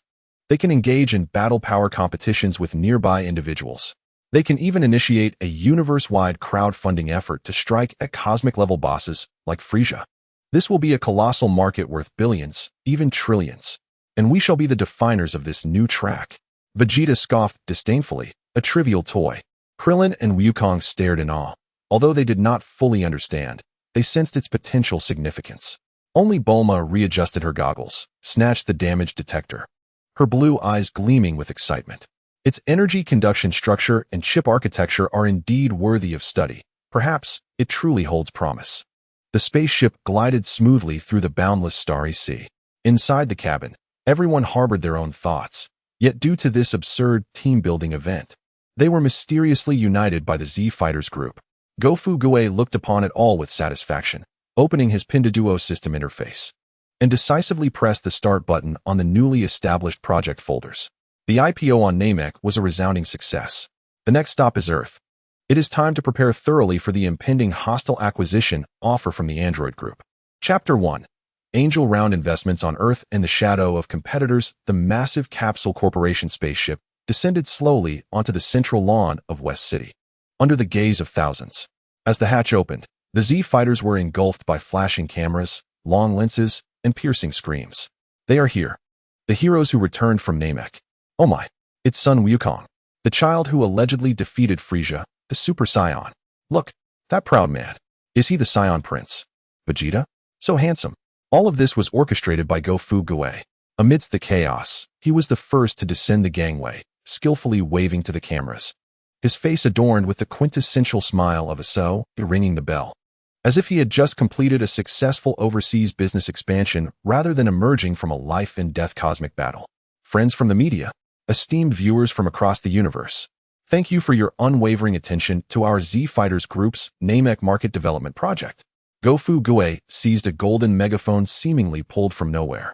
Speaker 1: They can engage in battle power competitions with nearby individuals. They can even initiate a universe-wide crowdfunding effort to strike at cosmic-level bosses like Frisia. This will be a colossal market worth billions, even trillions. And we shall be the definers of this new track. Vegeta scoffed disdainfully, a trivial toy. Krillin and Wukong stared in awe. Although they did not fully understand, they sensed its potential significance. Only Bulma readjusted her goggles, snatched the damaged detector, her blue eyes gleaming with excitement. Its energy conduction structure and chip architecture are indeed worthy of study. Perhaps it truly holds promise. The spaceship glided smoothly through the boundless starry sea. Inside the cabin, everyone harbored their own thoughts. Yet due to this absurd team-building event, they were mysteriously united by the Z Fighters Group. Go Fu Gue looked upon it all with satisfaction, opening his Pinduoduo system interface, and decisively pressed the start button on the newly established project folders. The IPO on Namek was a resounding success. The next stop is Earth. It is time to prepare thoroughly for the impending hostile acquisition offer from the Android Group. Chapter 1. Angel Round Investments on Earth in the shadow of competitors. The massive Capsule Corporation spaceship descended slowly onto the central lawn of West City, under the gaze of thousands. As the hatch opened, the Z Fighters were engulfed by flashing cameras, long lenses, and piercing screams. They are here. The heroes who returned from Namek. Oh my, it's son Wukong, the child who allegedly defeated Frisia, the Super Saiyan. Look, that proud man. Is he the Saiyan Prince? Vegeta? So handsome. All of this was orchestrated by Go Fu Gue. Amidst the chaos, he was the first to descend the gangway, skillfully waving to the cameras, his face adorned with the quintessential smile of a so, ringing the bell, as if he had just completed a successful overseas business expansion rather than emerging from a life-and-death cosmic battle. Friends from the media, esteemed viewers from across the universe, thank you for your unwavering attention to our Z Fighters Group's Namek Market Development Project. Go Fu Gue seized a golden megaphone seemingly pulled from nowhere.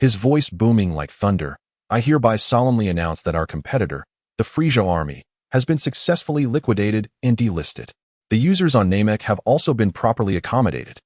Speaker 1: His voice booming like thunder, I hereby solemnly announce that our competitor, the Frisia army, has been successfully liquidated and delisted. The users on Namek have also been properly accommodated.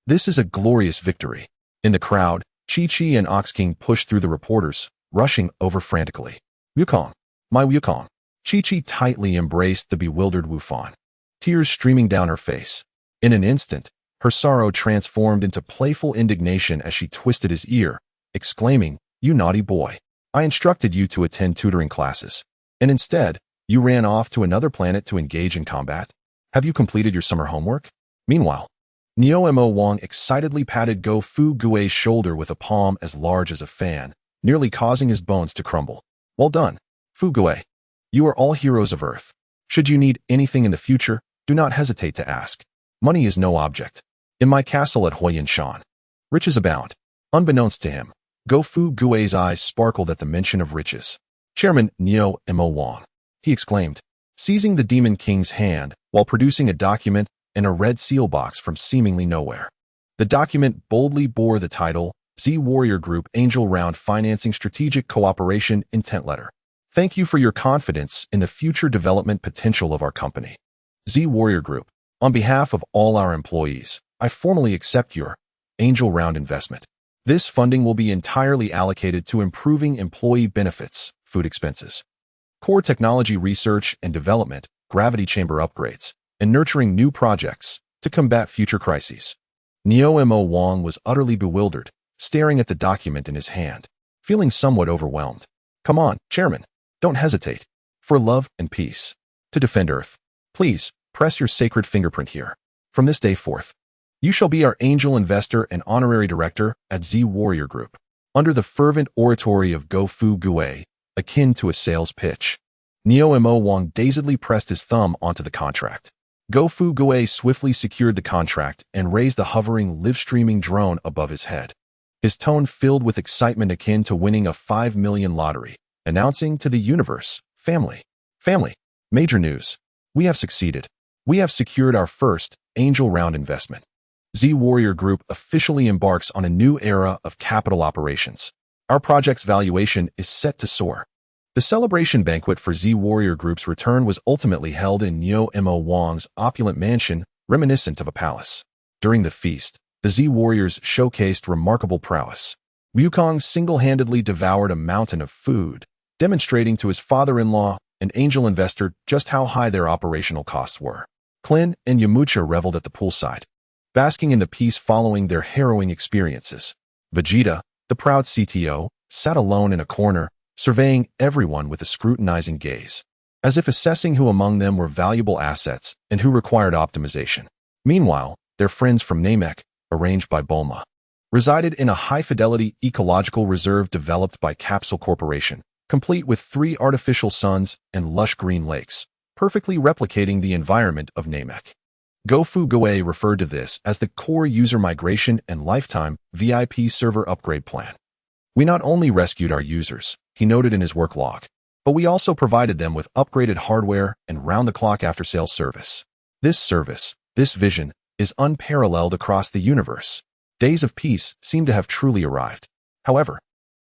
Speaker 1: This is a glorious victory. In the crowd, Chi-Chi and Ox King pushed through the reporters, rushing over frantically. Wukong, my Wukong. Chi-Chi tightly embraced the bewildered Wufan, tears streaming down her face. In an instant, her sorrow transformed into playful indignation as she twisted his ear, exclaiming, You naughty boy. I instructed you to attend tutoring classes, and instead, you ran off to another planet to engage in combat. Have you completed your summer homework? Meanwhile, Neo-Mo Wang excitedly patted Go Fu Gue's shoulder with a palm as large as a fan, nearly causing his bones to crumble. Well done, Fu Gue. You are all heroes of Earth. Should you need anything in the future, do not hesitate to ask. Money is no object. In my castle at Huayan Shan, riches abound. Unbeknownst to him, Go Fu Gue's eyes sparkled at the mention of riches. Chairman Neo-Mo Wang, he exclaimed, seizing the Demon King's hand while producing a document and a red seal box from seemingly nowhere. The document boldly bore the title, Z Warrior Group Angel Round Financing Strategic Cooperation Intent Letter. Thank you for your confidence in the future development potential of our company. Z Warrior Group, On behalf of all our employees, I formally accept your Angel Round investment. This funding will be entirely allocated to improving employee benefits, food expenses, core technology research and development, gravity chamber upgrades, and nurturing new projects to combat future crises. Neo-Mo Wang was utterly bewildered, staring at the document in his hand, feeling somewhat overwhelmed. Come on, Chairman, don't hesitate. For love and peace. To defend Earth, please press your sacred fingerprint here. From this day forth, you shall be our angel investor and honorary director at Z Warrior Group. Under the fervent oratory of Go Fu Gue, akin to a sales pitch, Neo-Mo Wang dazedly pressed his thumb onto the contract. Go Fu Gue swiftly secured the contract and raised the hovering, live-streaming drone above his head. His tone filled with excitement akin to winning a 5 million lottery, announcing to the universe, Family, major news. We have succeeded. We have secured our first Angel Round investment. Z Warrior Group officially embarks on a new era of capital operations. Our project's valuation is set to soar. The celebration banquet for Z Warrior Group's return was ultimately held in Neo-Mo Wang's opulent mansion, reminiscent of a palace. During the feast, the Z Warriors showcased remarkable prowess. Wukong single-handedly devoured a mountain of food, demonstrating to his father-in-law, an angel investor, just how high their operational costs were. Clin and Yamcha reveled at the poolside, basking in the peace following their harrowing experiences. Vegeta, the proud CTO, sat alone in a corner, surveying everyone with a scrutinizing gaze, as if assessing who among them were valuable assets and who required optimization. Meanwhile, their friends from Namek, arranged by Bulma, resided in a high-fidelity ecological reserve developed by Capsule Corporation, complete with 3 artificial suns and lush green lakes, perfectly replicating the environment of Namek. Go Fu Gue referred to this as the Core User Migration and Lifetime VIP Server Upgrade Plan. We not only rescued our users, he noted in his work log, but we also provided them with upgraded hardware and round-the-clock after-sales service. This vision, is unparalleled across the universe. Days of peace seem to have truly arrived. However,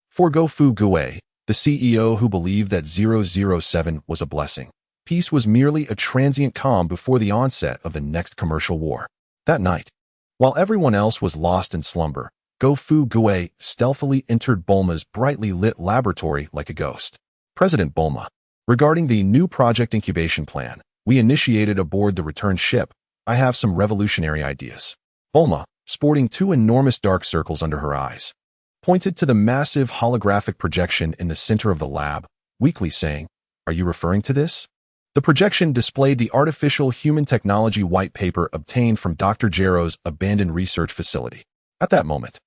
Speaker 1: for Go Fu Gue, the CEO who believed that 007 was a blessing, peace was merely a transient calm before the onset of the next commercial war. That night, while everyone else was lost in slumber, Go Fu Gue stealthily entered Bulma's brightly lit laboratory like a ghost. President Bulma, regarding the new project incubation plan we initiated aboard the return ship, I have some revolutionary ideas. Bulma, sporting 2 enormous dark circles under her eyes, pointed to the massive holographic projection in the center of the lab, weakly saying, "Are you referring to this?" The projection displayed the artificial human technology white paper obtained from Dr. Gero's abandoned research facility. At that moment,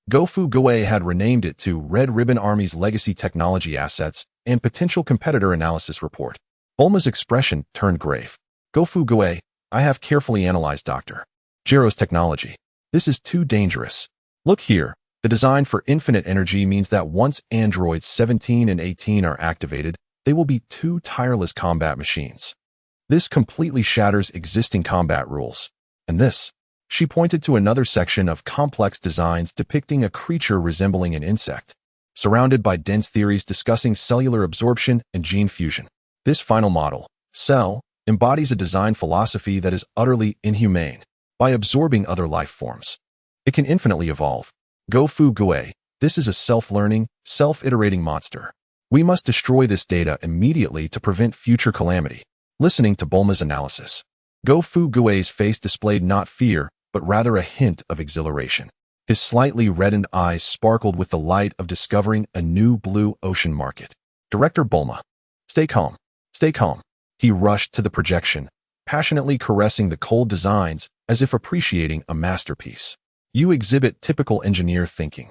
Speaker 1: Go Fu Gue had renamed it to Red Ribbon Army's Legacy Technology Assets and Potential Competitor Analysis Report. Bulma's expression turned grave. Go Fu Gue, I have carefully analyzed Dr. Gero's technology. This is too dangerous. Look here. The design for infinite energy means that once androids 17 and 18 are activated, they will be 2 tireless combat machines. This completely shatters existing combat rules. And this, she pointed to another section of complex designs depicting a creature resembling an insect, surrounded by dense theories discussing cellular absorption and gene fusion. This final model, Cell, embodies a design philosophy that is utterly inhumane. By absorbing other life forms, it can infinitely evolve. Go Fu Gue, this is a self-learning, self-iterating monster. We must destroy this data immediately to prevent future calamity. Listening to Bulma's analysis, Go Fu Gue's face displayed not fear, but rather a hint of exhilaration. His slightly reddened eyes sparkled with the light of discovering a new blue ocean market. Director Bulma, stay calm, stay calm. He rushed to the projection, passionately caressing the cold designs as if appreciating a masterpiece. You exhibit typical engineer thinking.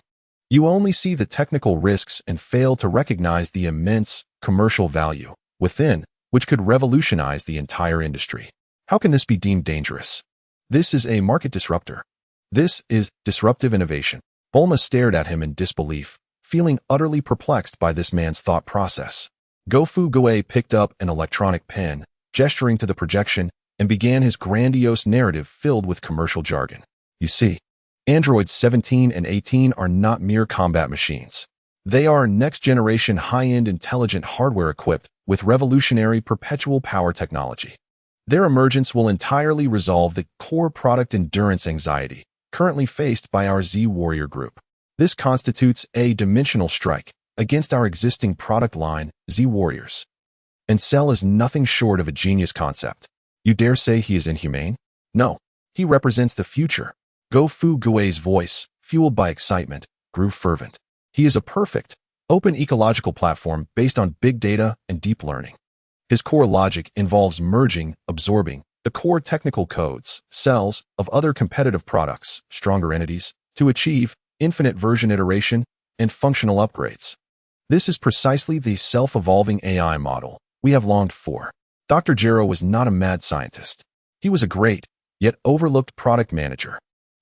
Speaker 1: You only see the technical risks and fail to recognize the immense commercial value within, which could revolutionize the entire industry. How can this be deemed dangerous? This is a market disruptor. This is disruptive innovation. Bulma stared at him in disbelief, feeling utterly perplexed by this man's thought process. Go Fu Gue picked up an electronic pen, gesturing to the projection, and began his grandiose narrative filled with commercial jargon. You see, androids 17 and 18 are not mere combat machines. They are next-generation high-end intelligent hardware equipped with revolutionary perpetual power technology. Their emergence will entirely resolve the core product endurance anxiety currently faced by our Z Warrior group. This constitutes a dimensional strike against our existing product line, Z Warriors. And Cell is nothing short of a genius concept. You dare say he is inhumane? No, he represents the future. Go Fu Gui's voice, fueled by excitement, grew fervent. He is a perfect, open ecological platform based on big data and deep learning. His core logic involves merging, absorbing, the core technical codes, cells, of other competitive products, stronger entities, to achieve infinite version iteration and functional upgrades. This is precisely the self-evolving AI model we have longed for. Dr. Gero was not a mad scientist. He was a great, yet overlooked product manager.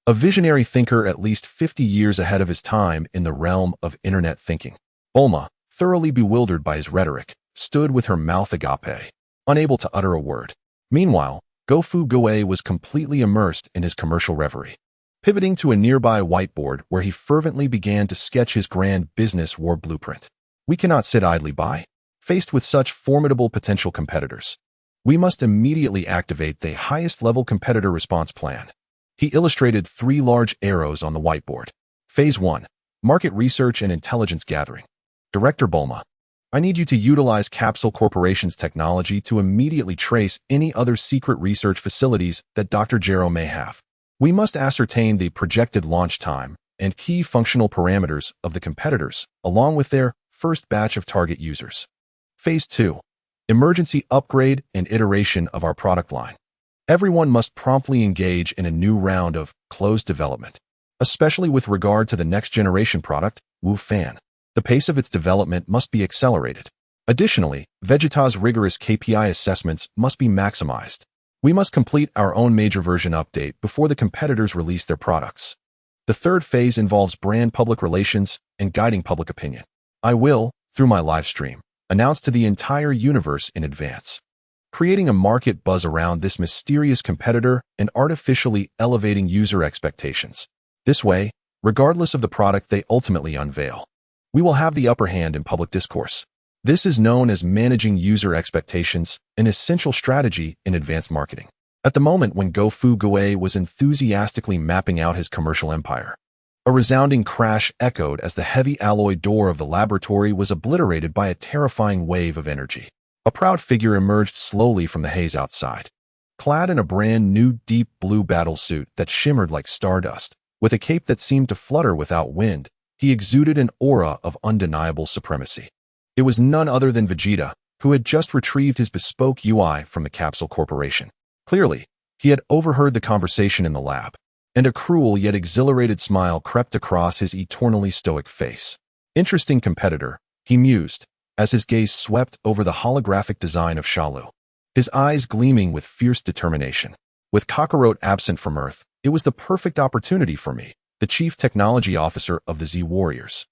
Speaker 1: A visionary thinker at least 50 years ahead of his time in the realm of internet thinking. Bulma, thoroughly bewildered by his rhetoric, stood with her mouth agape, unable to utter a word. Meanwhile, Go Fu Gui was completely immersed in his commercial reverie, pivoting to a nearby whiteboard where he fervently began to sketch his grand business war blueprint. We cannot sit idly by. Faced with such formidable potential competitors, we must immediately activate the highest-level competitor response plan. He illustrated 3 large arrows on the whiteboard. Phase 1. Market Research and Intelligence Gathering. Director Bulma, I need you to utilize Capsule Corporation's technology to immediately trace any other secret research facilities that Dr. Gero may have. We must ascertain the projected launch time and key functional parameters of the competitors, along with their first batch of target users. Phase 2. Emergency upgrade and iteration of our product line. Everyone must promptly engage in a new round of closed development, especially with regard to the next-generation product, Wu Fan. The pace of its development must be accelerated. Additionally, Vegeta's rigorous KPI assessments must be maximized. We must complete our own major version update before the competitors release their products. The third phase involves brand public relations and guiding public opinion. I will, through my live stream, announce to the entire universe in advance, creating a market buzz around this mysterious competitor and artificially elevating user expectations. This way, regardless of the product they ultimately unveil, we will have the upper hand in public discourse. This is known as managing user expectations, an essential strategy in advanced marketing. At the moment when Go Fu Gui was enthusiastically mapping out his commercial empire, a resounding crash echoed as the heavy alloy door of the laboratory was obliterated by a terrifying wave of energy. A proud figure emerged slowly from the haze outside, clad in a brand new deep blue battle suit that shimmered like stardust. With a cape that seemed to flutter without wind, he exuded an aura of undeniable supremacy. It was none other than Vegeta, who had just retrieved his bespoke UI from the Capsule Corporation. Clearly, he had overheard the conversation in the lab, and a cruel yet exhilarated smile crept across his eternally stoic face. Interesting competitor, he mused, as his gaze swept over the holographic design of Shalu, his eyes gleaming with fierce determination. With Kakarot absent from Earth, it was the perfect opportunity for me, the Chief Technology Officer of the Z Warriors,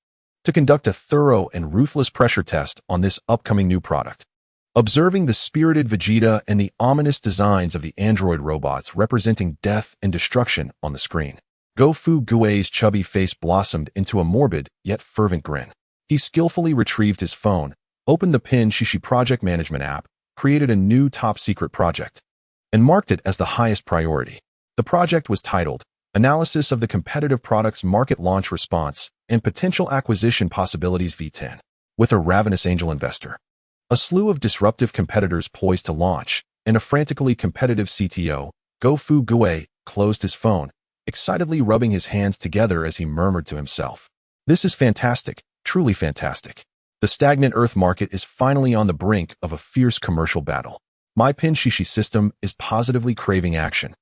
Speaker 1: to conduct a thorough and ruthless pressure test on this upcoming new product. Observing the spirited Vegeta and the ominous designs of the android robots representing death and destruction on the screen, Go Fu Gui's chubby face blossomed into a morbid yet fervent grin. He skillfully retrieved his phone, opened the Pin Shishi project management app, created a new top-secret project, and marked it as the highest priority. The project was titled Analysis of the Competitive Products Market Launch Response and Potential Acquisition Possibilities V10, with a ravenous angel investor, a slew of disruptive competitors poised to launch, and a frantically competitive CTO. Go Fu Gui closed his phone, excitedly rubbing his hands together as he murmured to himself. This is fantastic, truly fantastic. The stagnant Earth market is finally on the brink of a fierce commercial battle. My Pin Shishi system is positively craving action.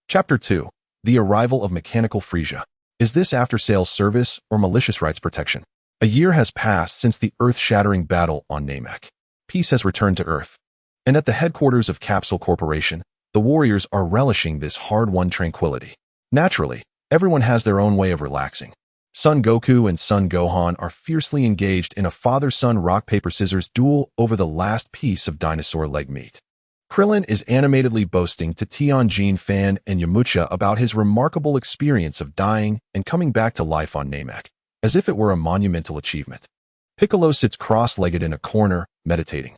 Speaker 1: Chapter 2. The Arrival of Mechanical Frisia. Is this after-sales service or malicious rights protection? A year has passed since the earth-shattering battle on Namek. Peace has returned to Earth. And at the headquarters of Capsule Corporation, the warriors are relishing this hard-won tranquility. Naturally, everyone has their own way of relaxing. Son Goku and Son Gohan are fiercely engaged in a father-son rock-paper-scissors duel over the last piece of dinosaur leg meat. Krillin is animatedly boasting to Tianjin Fan and Yamcha about his remarkable experience of dying and coming back to life on Namek, as if it were a monumental achievement. Piccolo sits cross-legged in a corner, meditating.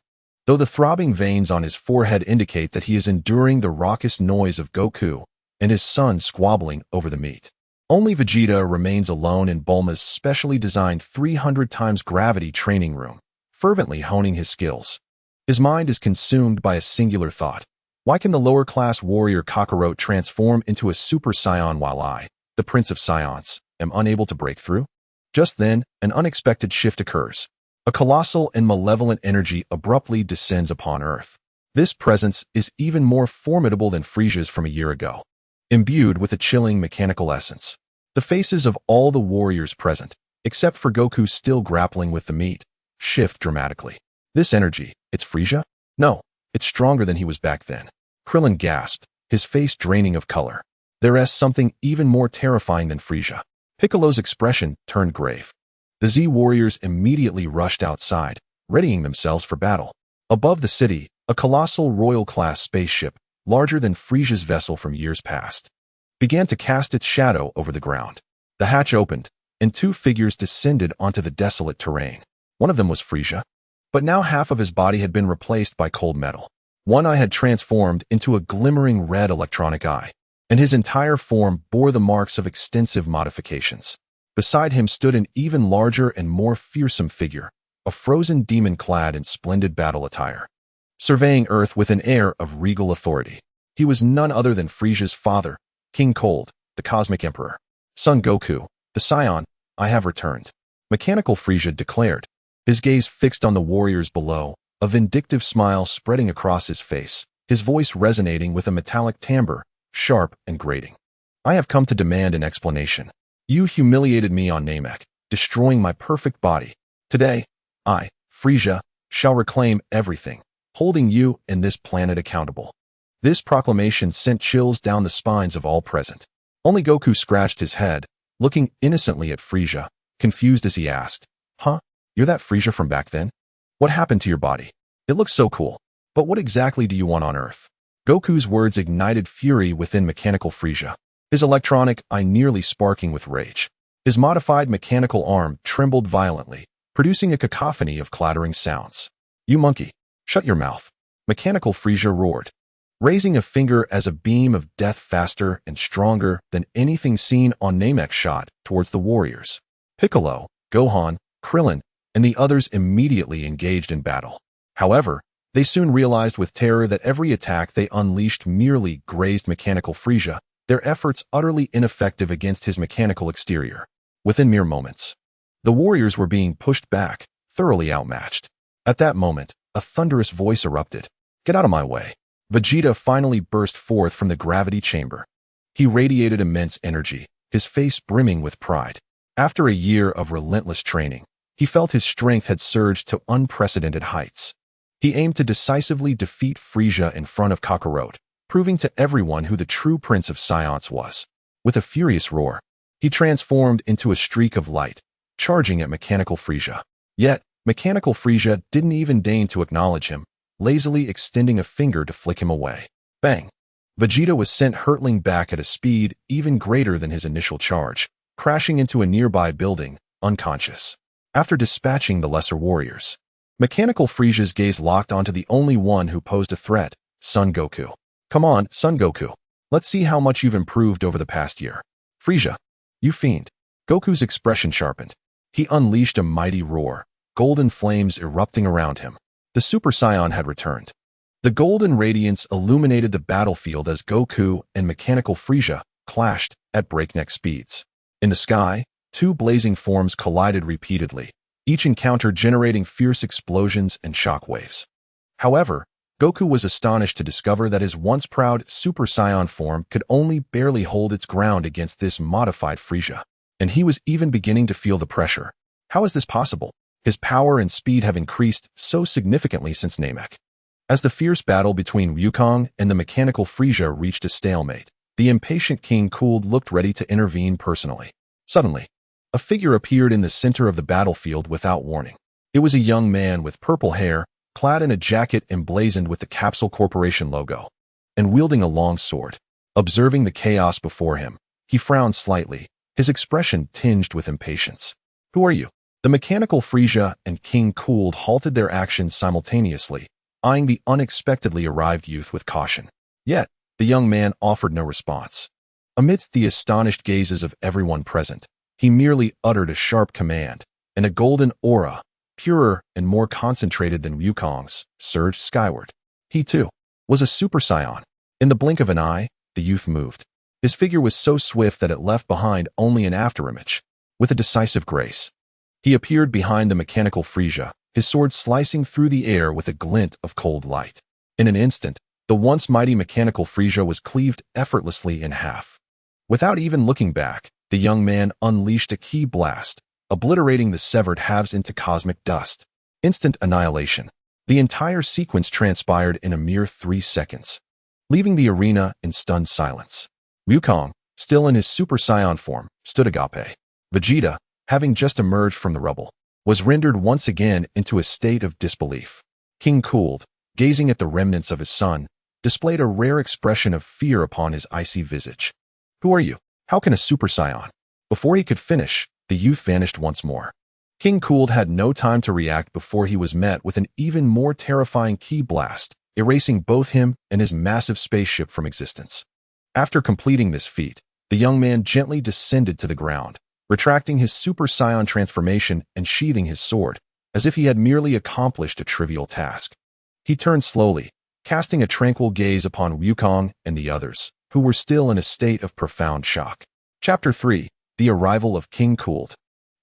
Speaker 1: though the throbbing veins on his forehead indicate that he is enduring the raucous noise of Goku and his son squabbling over the meat. Only Vegeta remains alone in Bulma's specially designed 300 times gravity training room, fervently honing his skills. His mind is consumed by a singular thought. Why can the lower-class warrior Kakarot transform into a Super Saiyan while I, the Prince of Saiyans, am unable to break through? Just then, an unexpected shift occurs. A colossal and malevolent energy abruptly descends upon Earth. This presence is even more formidable than Frisia's from a year ago. Imbued with a chilling mechanical essence, the faces of all the warriors present, except for Goku still grappling with the meat, shift dramatically. This energy, it's Frisia? No, it's stronger than he was back then. Krillin gasped, his face draining of color. There is something even more terrifying than Frisia. Piccolo's expression turned grave. The Z warriors immediately rushed outside, readying themselves for battle. Above the city, a colossal royal-class spaceship, larger than Frisia's vessel from years past, began to cast its shadow over the ground. The hatch opened, and two figures descended onto the desolate terrain. One of them was Frisia, but now half of his body had been replaced by cold metal. One eye had transformed into a glimmering red electronic eye, and his entire form bore the marks of extensive modifications. Beside him stood an even larger and more fearsome figure, a frozen demon clad in splendid battle attire. Surveying Earth with an air of regal authority, he was none other than Frisia's father, King Cold, the Cosmic Emperor. Son Goku, the Saiyan, I have returned. Mechanical Frisia declared, his gaze fixed on the warriors below, a vindictive smile spreading across his face, his voice resonating with a metallic timbre, sharp and grating. I have come to demand an explanation. You humiliated me on Namek, destroying my perfect body. Today, I, Frisia, shall reclaim everything, holding you and this planet accountable. This proclamation sent chills down the spines of all present. Only Goku scratched his head, looking innocently at Frisia, confused as he asked, Huh? You're that Frisia from back then? What happened to your body? It looks so cool. But what exactly do you want on Earth? Goku's words ignited fury within mechanical Frisia, his electronic eye nearly sparking with rage. His modified mechanical arm trembled violently, producing a cacophony of clattering sounds. You monkey, shut your mouth. Mechanical Frisia roared, raising a finger as a beam of death faster and stronger than anything seen on Namek shot towards the warriors. Piccolo, Gohan, Krillin, and the others immediately engaged in battle. However, they soon realized with terror that every attack they unleashed merely grazed mechanical Frisia, their efforts utterly ineffective against his mechanical exterior. Within mere moments, the warriors were being pushed back, thoroughly outmatched. At that moment, a thunderous voice erupted. Get out of my way. Vegeta finally burst forth from the gravity chamber. He radiated immense energy, his face brimming with pride. After a year of relentless training, he felt his strength had surged to unprecedented heights. He aimed to decisively defeat Frisia in front of Kakarot, proving to everyone who the true Prince of Saiyans was. With a furious roar, he transformed into a streak of light, charging at Mechanical Frisia. Yet, Mechanical Frisia didn't even deign to acknowledge him, lazily extending a finger to flick him away. Bang! Vegeta was sent hurtling back at a speed even greater than his initial charge, crashing into a nearby building, unconscious. After dispatching the lesser warriors, Mechanical Frisia's gaze locked onto the only one who posed a threat, Son Goku. Come on, Son Goku. Let's see how much you've improved over the past year. Frisia, you fiend. Goku's expression sharpened. He unleashed a mighty roar, golden flames erupting around him. The Super Saiyan had returned. The golden radiance illuminated the battlefield as Goku and Mechanical Frisia clashed at breakneck speeds. In the sky, two blazing forms collided repeatedly, each encounter generating fierce explosions and shockwaves. However, Goku was astonished to discover that his once proud Super Saiyan form could only barely hold its ground against this modified Frisia, and he was even beginning to feel the pressure. How is this possible? His power and speed have increased so significantly since Namek. As the fierce battle between Wukong and the Mechanical Frisia reached a stalemate, the impatient King Cold looked ready to intervene personally. Suddenly, a figure appeared in the center of the battlefield without warning. It was a young man with purple hair, clad in a jacket emblazoned with the Capsule Corporation logo, and wielding a long sword. Observing the chaos before him, he frowned slightly, his expression tinged with impatience. Who are you? The Mechanical Frisia and King Cold halted their actions simultaneously, eyeing the unexpectedly arrived youth with caution. Yet, the young man offered no response. Amidst the astonished gazes of everyone present, he merely uttered a sharp command, and a golden aura, purer and more concentrated than Wukong's, surged skyward. He, too, was a Super Saiyan. In the blink of an eye, the youth moved. His figure was so swift that it left behind only an afterimage. With a decisive grace, he appeared behind the mechanical Frieza, his sword slicing through the air with a glint of cold light. In an instant, the once mighty mechanical Frieza was cleaved effortlessly in half. Without even looking back, the young man unleashed a ki blast, obliterating the severed halves into cosmic dust. Instant annihilation. The entire sequence transpired in a mere 3 seconds, leaving the arena in stunned silence. Wukong, still in his Super Saiyan form, stood agape. Vegeta, having just emerged from the rubble, was rendered once again into a state of disbelief. King Cooled, gazing at the remnants of his son, displayed a rare expression of fear upon his icy visage. "Who are you? How can a Super Saiyan?" Before he could finish, the youth vanished once more. King Cooled had no time to react before he was met with an even more terrifying ki blast, erasing both him and his massive spaceship from existence. After completing this feat, the young man gently descended to the ground, retracting his Super Saiyan transformation and sheathing his sword, as if he had merely accomplished a trivial task. He turned slowly, casting a tranquil gaze upon Wukong and the others, who were still in a state of profound shock. Chapter 3. The Arrival of King Cooled.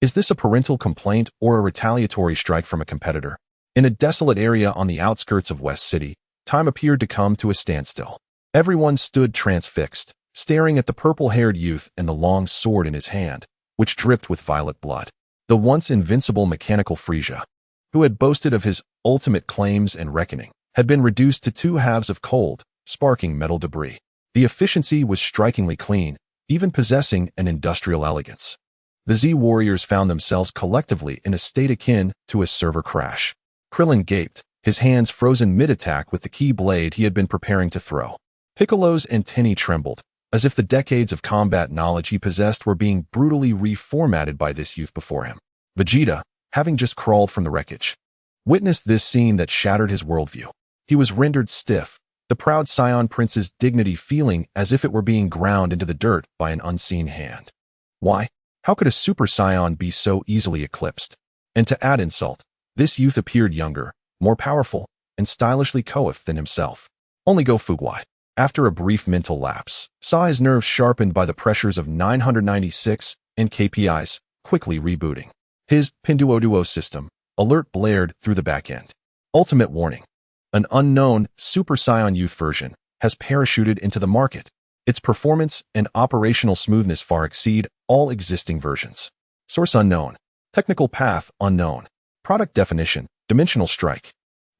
Speaker 1: Is this a parental complaint or a retaliatory strike from a competitor? In a desolate area on the outskirts of West City, time appeared to come to a standstill. Everyone stood transfixed, staring at the purple-haired youth and the long sword in his hand, which dripped with violet blood. The once invincible mechanical Frieza, who had boasted of his ultimate claims and reckoning, had been reduced to 2 halves of cold, sparking metal debris. The efficiency was strikingly clean, even possessing an industrial elegance. The Z warriors found themselves collectively in a state akin to a server crash. Krillin gaped, his hands frozen mid-attack with the ki blade he had been preparing to throw. Piccolo's antennae trembled, as if the decades of combat knowledge he possessed were being brutally reformatted by this youth before him. Vegeta, having just crawled from the wreckage, witnessed this scene that shattered his worldview. He was rendered stiff, the proud Saiyan Prince's dignity feeling as if it were being ground into the dirt by an unseen hand. Why? How could a Super Saiyan be so easily eclipsed? And to add insult, this youth appeared younger, more powerful, and stylishly coiffed than himself. Only Go Fuguai, after a brief mental lapse, saw his nerves sharpened by the pressures of 996 and KPIs, quickly rebooting. His Pinduoduo system alert blared through the back end. Ultimate warning. An unknown Super Saiyan Youth version has parachuted into the market. Its performance and operational smoothness far exceed all existing versions. Source unknown. Technical path unknown. Product definition, dimensional strike.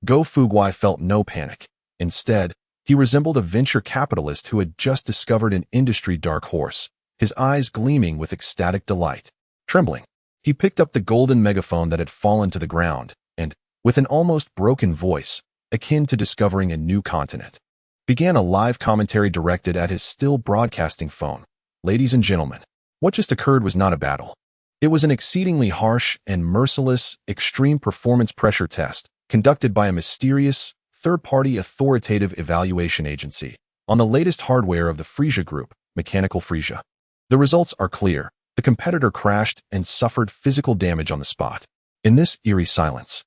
Speaker 1: Go Fuguai felt no panic. Instead, he resembled a venture capitalist who had just discovered an industry dark horse, his eyes gleaming with ecstatic delight. Trembling, he picked up the golden megaphone that had fallen to the ground and, with an almost broken voice, akin to discovering a new continent, began a live commentary directed at his still broadcasting phone. "Ladies and gentlemen, what just occurred was not a battle. It was an exceedingly harsh and merciless extreme performance pressure test conducted by a mysterious, third-party authoritative evaluation agency on the latest hardware of the Frieza Group, Mechanical Frieza. The results are clear. The competitor crashed and suffered physical damage on the spot." In this eerie silence,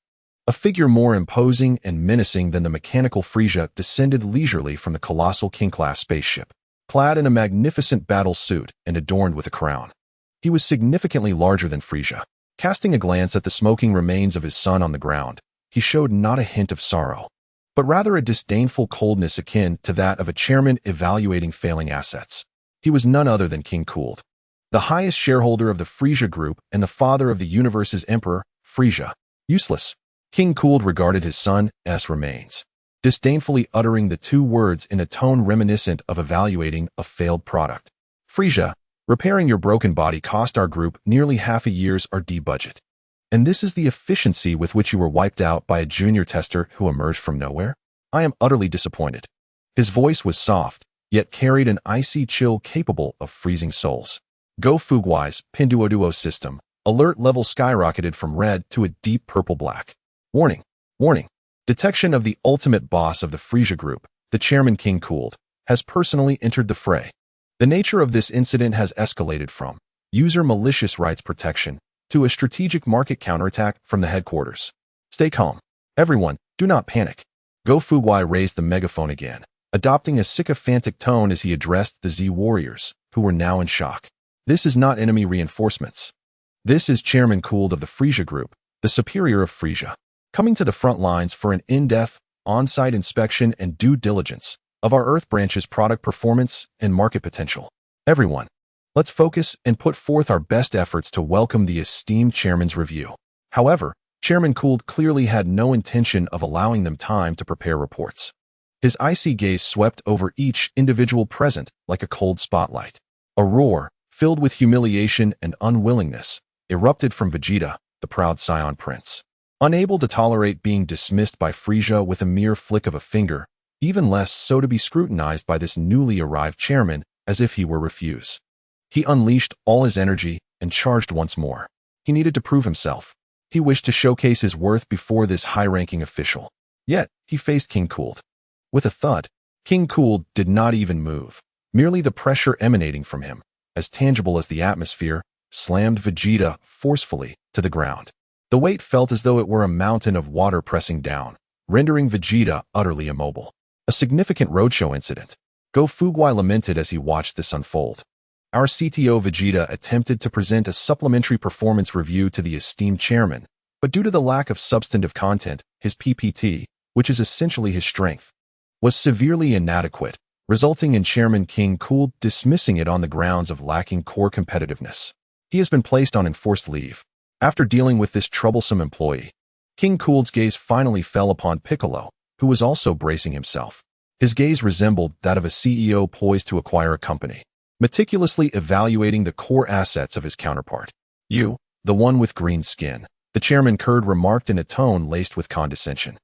Speaker 1: a figure more imposing and menacing than the mechanical Frieza descended leisurely from the colossal King-class spaceship, clad in a magnificent battle suit and adorned with a crown. He was significantly larger than Frieza. Casting a glance at the smoking remains of his son on the ground, he showed not a hint of sorrow, but rather a disdainful coldness akin to that of a chairman evaluating failing assets. He was none other than King Cooled, the highest shareholder of the Frieza Group and the father of the universe's emperor, Frieza. Useless. King Cooled regarded his son's remains, disdainfully uttering the 2 words in a tone reminiscent of evaluating a failed product. "Frieza, repairing your broken body cost our group nearly half a year's R&D budget. And this is the efficiency with which you were wiped out by a junior tester who emerged from nowhere? I am utterly disappointed." His voice was soft, yet carried an icy chill capable of freezing souls. Go Fuguai's Pinduoduo system alert level skyrocketed from red to a deep purple-black. "Warning! Warning! Detection of the ultimate boss of the Frisia Group, the chairman King Cooled, has personally entered the fray. The nature of this incident has escalated from user malicious rights protection to a strategic market counterattack from the headquarters. Stay calm. Everyone, do not panic. Go Fuguai raised the megaphone again, adopting a sycophantic tone as he addressed the Z warriors, who were now in shock. This is not enemy reinforcements. This is Chairman Cooled of the Frisia Group, the superior of Frisia, coming to the front lines for an in-depth, on-site inspection and due diligence of our Earth branch's product performance and market potential. Everyone, let's focus and put forth our best efforts to welcome the esteemed chairman's review. However, Chairman Cooled clearly had no intention of allowing them time to prepare reports. His icy gaze swept over each individual present like a cold spotlight. A roar, filled with humiliation and unwillingness, erupted from Vegeta, the proud Scion Prince. Unable to tolerate being dismissed by Frisia with a mere flick of a finger, even less so to be scrutinized by this newly arrived chairman as if he were refused. He unleashed all his energy and charged once more. He needed to prove himself. He wished to showcase his worth before this high-ranking official. Yet, he faced King Cooled. With a thud, King Cooled did not even move. Merely the pressure emanating from him, as tangible as the atmosphere, slammed Vegeta forcefully to the ground. The weight felt as though it were a mountain of water pressing down, rendering Vegeta utterly immobile. A significant roadshow incident. Go Fuguai lamented as he watched this unfold. Our CTO Vegeta attempted to present a supplementary performance review to the esteemed chairman, but due to the lack of substantive content, his PPT, which is essentially his strength, was severely inadequate, resulting in Chairman King Cooled dismissing it on the grounds of lacking core competitiveness. He has been placed on enforced leave. After dealing with this troublesome employee, King Cooled's gaze finally fell upon Piccolo, who was also bracing himself. His gaze resembled that of a CEO poised to acquire a company, meticulously evaluating the core assets of his counterpart. You, the one with green skin, the chairman Kurd remarked in a tone laced with condescension.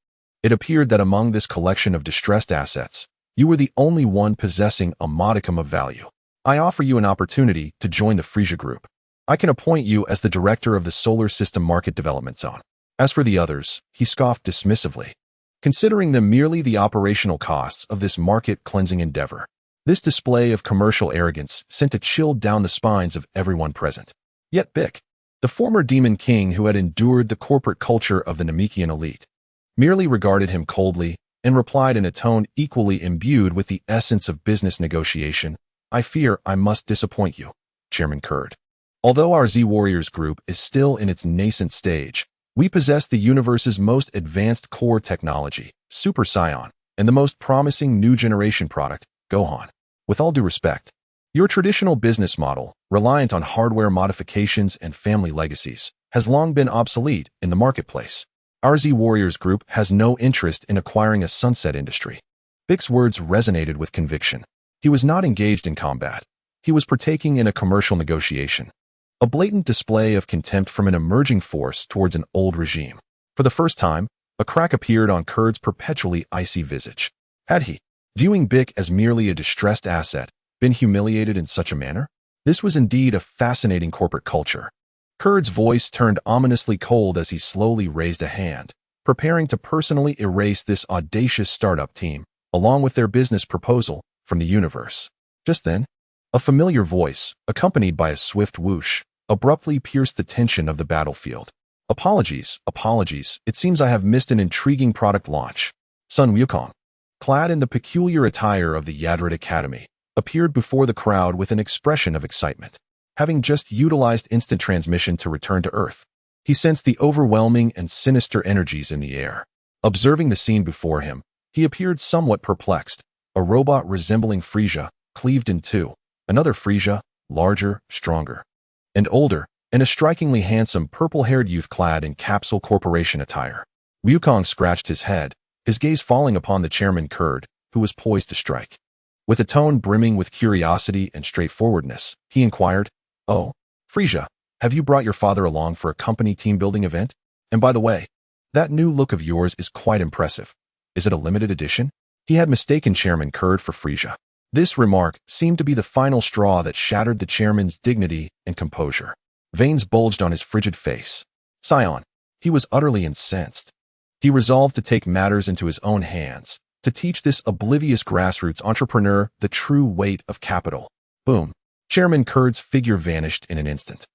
Speaker 1: It appeared that among this collection of distressed assets, you were the only one possessing a modicum of value. I offer you an opportunity to join the Frisia Group. I can appoint you as the director of the Solar System Market Development Zone. As for the others, he scoffed dismissively, considering them merely the operational costs of this market-cleansing endeavor. This display of commercial arrogance sent a chill down the spines of everyone present. Yet Bick, the former Demon King who had endured the corporate culture of the Namekian elite, merely regarded him coldly and replied in a tone equally imbued with the essence of business negotiation, I fear I must disappoint you, Chairman Kurd. Although our Z Warriors group is still in its nascent stage, we possess the universe's most advanced core technology, Super Scion, and the most promising new generation product, Gohan. With all due respect, your traditional business model, reliant on hardware modifications and family legacies, has long been obsolete in the marketplace. Our Z Warriors group has no interest in acquiring a sunset industry. Bick's words resonated with conviction. He was not engaged in combat. He was partaking in a commercial negotiation. A blatant display of contempt from an emerging force towards an old regime. For the first time, a crack appeared on Kurd's perpetually icy visage. Had he, viewing Bick as merely a distressed asset, been humiliated in such a manner? This was indeed a fascinating corporate culture. Kurd's voice turned ominously cold as he slowly raised a hand, preparing to personally erase this audacious startup team, along with their business proposal, from the universe. Just then, a familiar voice, accompanied by a swift whoosh, abruptly pierced the tension of the battlefield. Apologies, it seems I have missed an intriguing product launch. Sun Wukong, clad in the peculiar attire of the Yadrit Academy, appeared before the crowd with an expression of excitement. Having just utilized instant transmission to return to Earth, he sensed the overwhelming and sinister energies in the air. Observing the scene before him, he appeared somewhat perplexed. A robot resembling Frisia, cleaved in two. Another Frisia, larger, stronger, and older, and a strikingly handsome purple-haired youth clad in Capsule Corporation attire. Wukong scratched his head, his gaze falling upon the chairman Kurd, who was poised to strike. With a tone brimming with curiosity and straightforwardness, he inquired, Oh, Frisia, have you brought your father along for a company team-building event? And by the way, that new look of yours is quite impressive. Is it a limited edition? He had mistaken Chairman Kurd for Frisia. This remark seemed to be the final straw that shattered the chairman's dignity and composure. Veins bulged on his frigid face. Scion, he was utterly incensed. He resolved to take matters into his own hands, to teach this oblivious grassroots entrepreneur the true weight of capital. Boom. Chairman Kurd's figure vanished in an instant,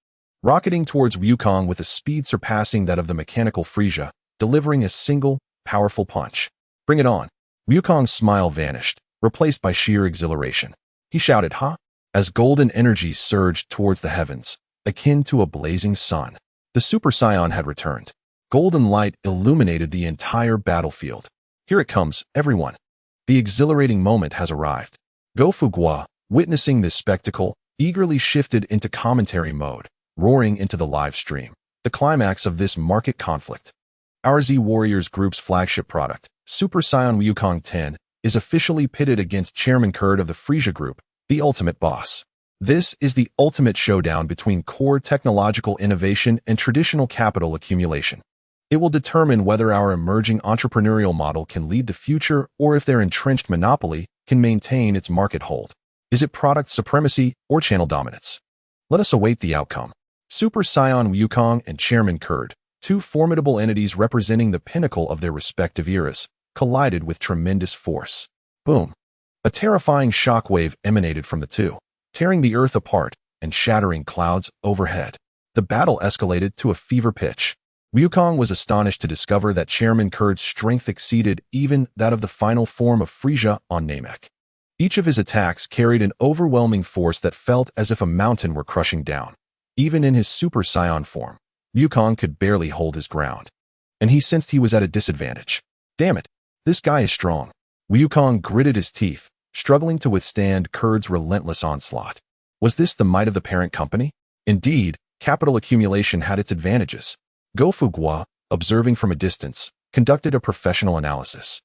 Speaker 1: rocketing towards Wukong with a speed surpassing that of the mechanical Frisia, delivering a single, powerful punch. Bring it on. Wukong's smile vanished, replaced by sheer exhilaration. He shouted, "Ha!" as golden energy surged towards the heavens, akin to a blazing sun. The Super Saiyan had returned. Golden light illuminated the entire battlefield. Here it comes, everyone. The exhilarating moment has arrived. Go Fu Gua, witnessing this spectacle, eagerly shifted into commentary mode, roaring into the live stream. The climax of this market conflict. Our Z Warriors Group's flagship product, Super Saiyan Wukong 10, is officially pitted against Chairman Kurd of the Frisia Group, the ultimate boss. This is the ultimate showdown between core technological innovation and traditional capital accumulation. It will determine whether our emerging entrepreneurial model can lead the future or if their entrenched monopoly can maintain its market hold. Is it product supremacy or channel dominance? Let us await the outcome. Super Saiyan Wukong and Chairman Kurd, two formidable entities representing the pinnacle of their respective eras, collided with tremendous force. Boom. A terrifying shockwave emanated from the two, tearing the earth apart and shattering clouds overhead. The battle escalated to a fever pitch. Wukong was astonished to discover that Chairman Kurd's strength exceeded even that of the final form of Frisia on Namek. Each of his attacks carried an overwhelming force that felt as if a mountain were crushing down. Even in his Super Saiyan form, Wukong could barely hold his ground. And he sensed he was at a disadvantage. Damn it, this guy is strong. Wukong gritted his teeth, struggling to withstand Kurd's relentless onslaught. Was this the might of the parent company? Indeed, capital accumulation had its advantages. Go Fu Gua, observing from a distance, conducted a professional analysis.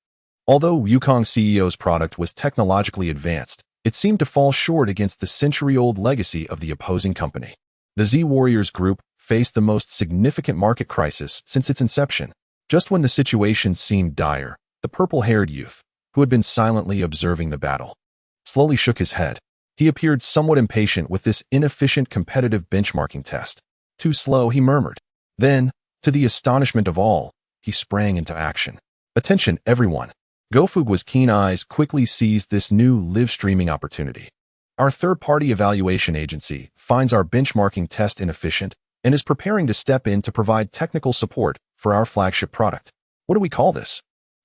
Speaker 1: Although Wukong CEO's product was technologically advanced, it seemed to fall short against the century-old legacy of the opposing company. The Z Warriors Group faced the most significant market crisis since its inception. Just when the situation seemed dire, the purple-haired youth, who had been silently observing the battle, slowly shook his head. He appeared somewhat impatient with this inefficient competitive benchmarking test. Too slow, he murmured. Then, to the astonishment of all, he sprang into action. Attention, everyone. Go Fu Gua's keen eyes quickly seized this new live streaming opportunity. Our third-party evaluation agency finds our benchmarking test inefficient and is preparing to step in to provide technical support for our flagship product. What do we call this?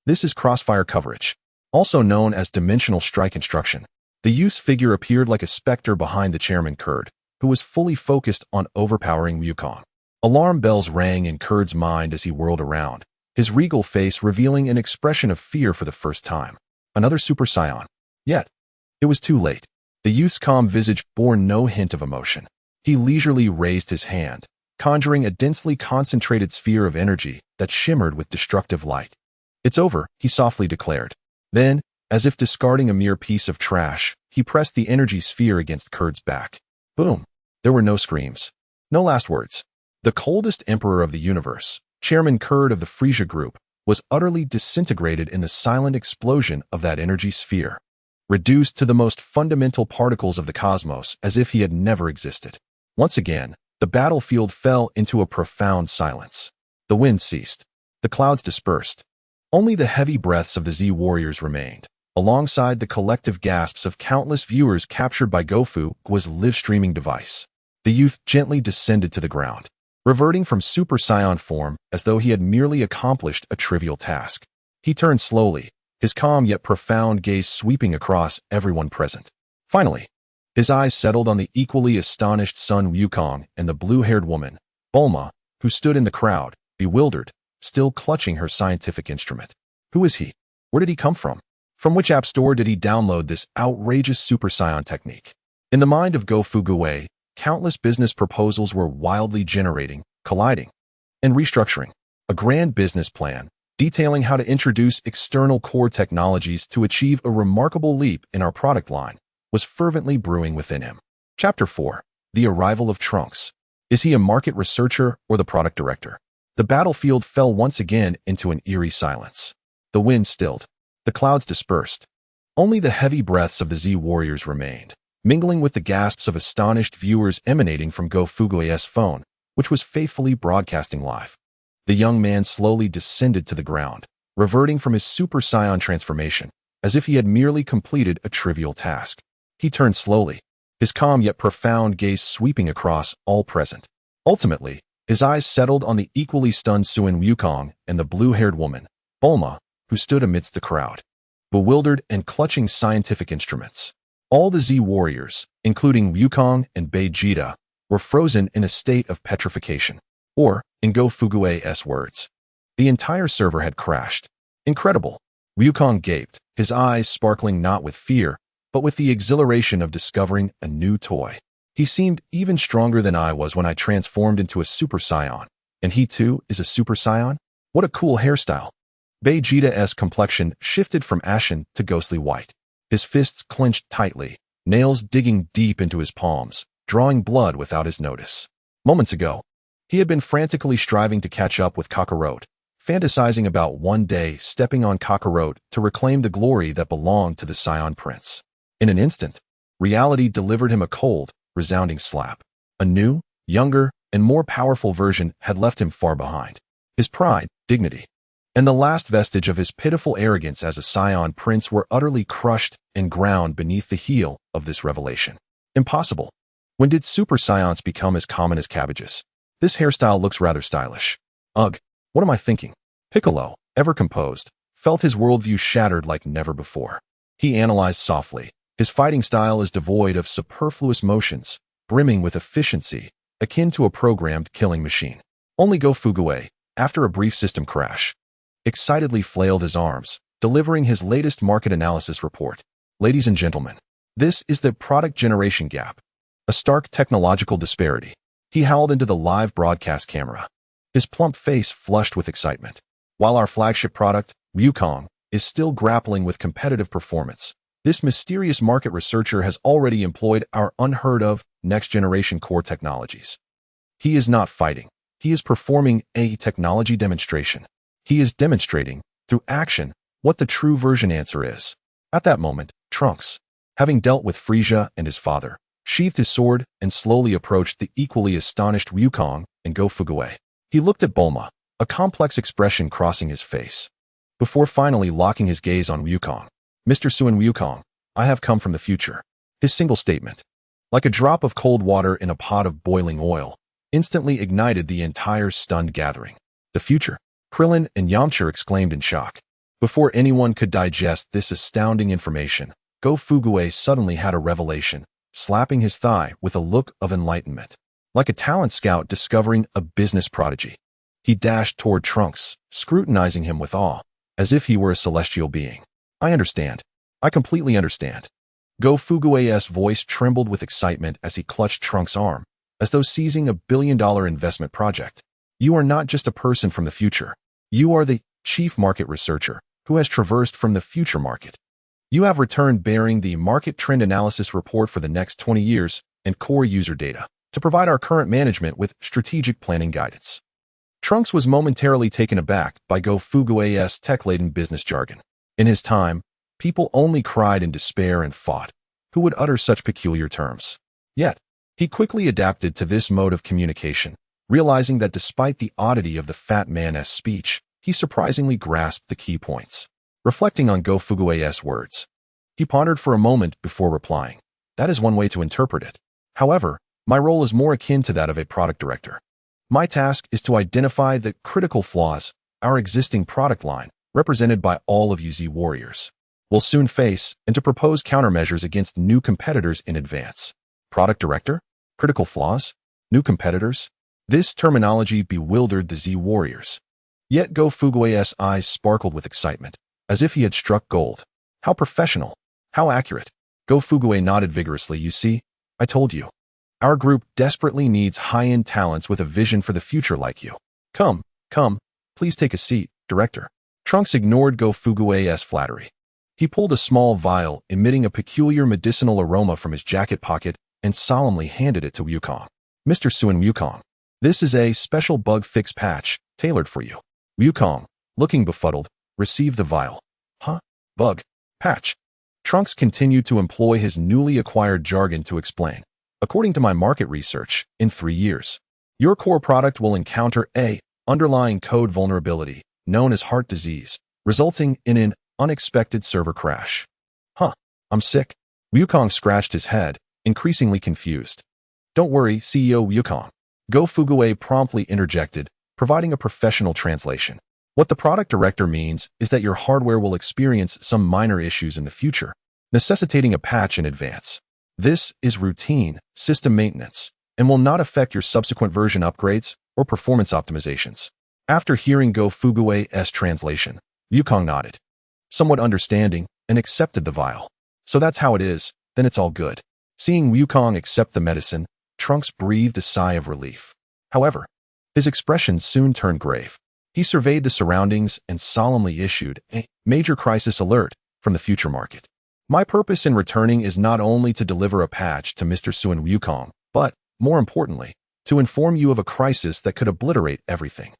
Speaker 1: This is crossfire coverage, also known as dimensional strike instruction. The youth's figure appeared like a specter behind the Chairman Kurd, who was fully focused on overpowering Wukong. Alarm bells rang in Kurd's mind as he whirled around, his regal face revealing an expression of fear for the first time. Another Super Saiyan. Yet, it was too late. The youth's calm visage bore no hint of emotion. He leisurely raised his hand, conjuring a densely concentrated sphere of energy that shimmered with destructive light. "It's over," he softly declared. Then, as if discarding a mere piece of trash, he pressed the energy sphere against Kurd's back. Boom. There were no screams. No last words. The coldest emperor of the universe, Chairman Kurd of the Frisia Group, was utterly disintegrated in the silent explosion of that energy sphere, reduced to the most fundamental particles of the cosmos as if he had never existed. Once again, the battlefield fell into a profound silence. The wind ceased. The clouds dispersed. Only the heavy breaths of the Z Warriors remained, alongside the collective gasps of countless viewers captured by Go Fu Gua's live streaming device. The youth gently descended to the ground, reverting from Super Saiyan form as though he had merely accomplished a trivial task. He turned slowly, his calm yet profound gaze sweeping across everyone present. Finally, his eyes settled on the equally astonished son Wukong and the blue-haired woman, Bulma, who stood in the crowd, bewildered, still clutching her scientific instrument. Who is he? Where did he come from? From which app store did he download this outrageous Super Saiyan technique? In the mind of Go Fu Gua, countless business proposals were wildly generating, colliding, and restructuring. A grand business plan, detailing how to introduce external core technologies to achieve a remarkable leap in our product line, was fervently brewing within him. Chapter 4. The Arrival of Trunks. Is he a market researcher or the product director? The battlefield fell once again into an eerie silence. The wind stilled. The clouds dispersed. Only the heavy breaths of the Z Warriors remained, mingling with the gasps of astonished viewers emanating from Go Fu Gua's phone, which was faithfully broadcasting live. The young man slowly descended to the ground, reverting from his Super Saiyan transformation, as if he had merely completed a trivial task. He turned slowly, his calm yet profound gaze sweeping across all present. Ultimately, his eyes settled on the equally stunned Sun Wukong and the blue-haired woman, Bulma, who stood amidst the crowd, bewildered and clutching scientific instruments. All the Z warriors, including Wukong and Vegeta, were frozen in a state of petrification. Or, in Go Fugue's words, the entire server had crashed. Incredible. Wukong gaped, his eyes sparkling not with fear, but with the exhilaration of discovering a new toy. He seemed even stronger than I was when I transformed into a Super Saiyan. And he too is a Super Saiyan? What a cool hairstyle. Vegeta's complexion shifted from ashen to ghostly white. His fists clenched tightly, nails digging deep into his palms, drawing blood without his notice. Moments ago, he had been frantically striving to catch up with Kakarot, fantasizing about one day stepping on Kakarot to reclaim the glory that belonged to the Saiyan Prince. In an instant, reality delivered him a cold, resounding slap. A new, younger, and more powerful version had left him far behind. His pride, dignity, and the last vestige of his pitiful arrogance as a Saiyan Prince were utterly crushed and ground beneath the heel of this revelation. Impossible. When did Super Saiyans become as common as cabbages? This hairstyle looks rather stylish. Ugh, what am I thinking? Piccolo, ever composed, felt his worldview shattered like never before. He analyzed softly. His fighting style is devoid of superfluous motions, brimming with efficiency, akin to a programmed killing machine. Only Go Fugue, after a brief system crash, excitedly flailed his arms, delivering his latest market analysis report. Ladies and gentlemen, this is the product generation gap. A stark technological disparity. He howled into the live broadcast camera, his plump face flushed with excitement. While our flagship product, Wukong, is still grappling with competitive performance, this mysterious market researcher has already employed our unheard-of next-generation core technologies. He is not fighting. He is performing a technology demonstration. He is demonstrating, through action, what the true version answer is. At that moment, Trunks, having dealt with Frieza and his father, sheathed his sword and slowly approached the equally astonished Wukong and Go Fugue. He looked at Bulma, a complex expression crossing his face, before finally locking his gaze on Wukong. Mr. Sun Wukong, I have come from the future. His single statement, like a drop of cold water in a pot of boiling oil, instantly ignited the entire stunned gathering. The future? Krillin and Yamcha exclaimed in shock. Before anyone could digest this astounding information, Go Fugue suddenly had a revelation, slapping his thigh with a look of enlightenment. Like a talent scout discovering a business prodigy, he dashed toward Trunks, scrutinizing him with awe, as if he were a celestial being. I understand. I completely understand. Go Fugue's voice trembled with excitement as he clutched Trunks' arm, as though seizing a billion-dollar investment project. You are not just a person from the future. You are the chief market researcher who has traversed from the future market. You have returned bearing the market trend analysis report for the next 20 years and core user data to provide our current management with strategic planning guidance. Trunks was momentarily taken aback by Go Fugue's tech-laden business jargon. In his time, people only cried in despair and fought. Who would utter such peculiar terms? Yet, he quickly adapted to this mode of communication, realizing that despite the oddity of the fat man's speech, he surprisingly grasped the key points. Reflecting on Go Fugue's words, he pondered for a moment before replying. That is one way to interpret it. However, my role is more akin to that of a product director. My task is to identify the critical flaws our existing product line, represented by all of you Z warriors, will soon face, and to propose countermeasures against new competitors in advance. Product director? Critical flaws? New competitors? This terminology bewildered the Z warriors. Yet Go Fugue's eyes sparkled with excitement, as if he had struck gold. How professional. How accurate. Go Fugue nodded vigorously. You see, I told you. Our group desperately needs high-end talents with a vision for the future like you. Come, please take a seat, Director. Trunks ignored Go Fugue's flattery. He pulled a small vial emitting a peculiar medicinal aroma from his jacket pocket and solemnly handed it to Wukong. Mr. Sun Wukong, this is a special bug fix patch tailored for you. Wukong, looking befuddled, received the vial. Huh? Bug? Patch? Trunks continued to employ his newly acquired jargon to explain. According to my market research, in 3 years, your core product will encounter a underlying code vulnerability, known as heart disease, resulting in an unexpected server crash. Huh, I'm sick. Wukong scratched his head, increasingly confused. Don't worry, CEO Wukong. Go Fuguwei promptly interjected, providing a professional translation. What the product director means is that your hardware will experience some minor issues in the future, necessitating a patch in advance. This is routine system maintenance and will not affect your subsequent version upgrades or performance optimizations. After hearing Go Fuguwei's translation, Wukong nodded, somewhat understanding, and accepted the vial. So that's how it is, then it's all good. Seeing Wukong accept the medicine, Trunks breathed a sigh of relief. However, his expression soon turned grave. He surveyed the surroundings and solemnly issued a major crisis alert from the future market. My purpose in returning is not only to deliver a patch to Mr. Sun Wukong, but, more importantly, to inform you of a crisis that could obliterate everything.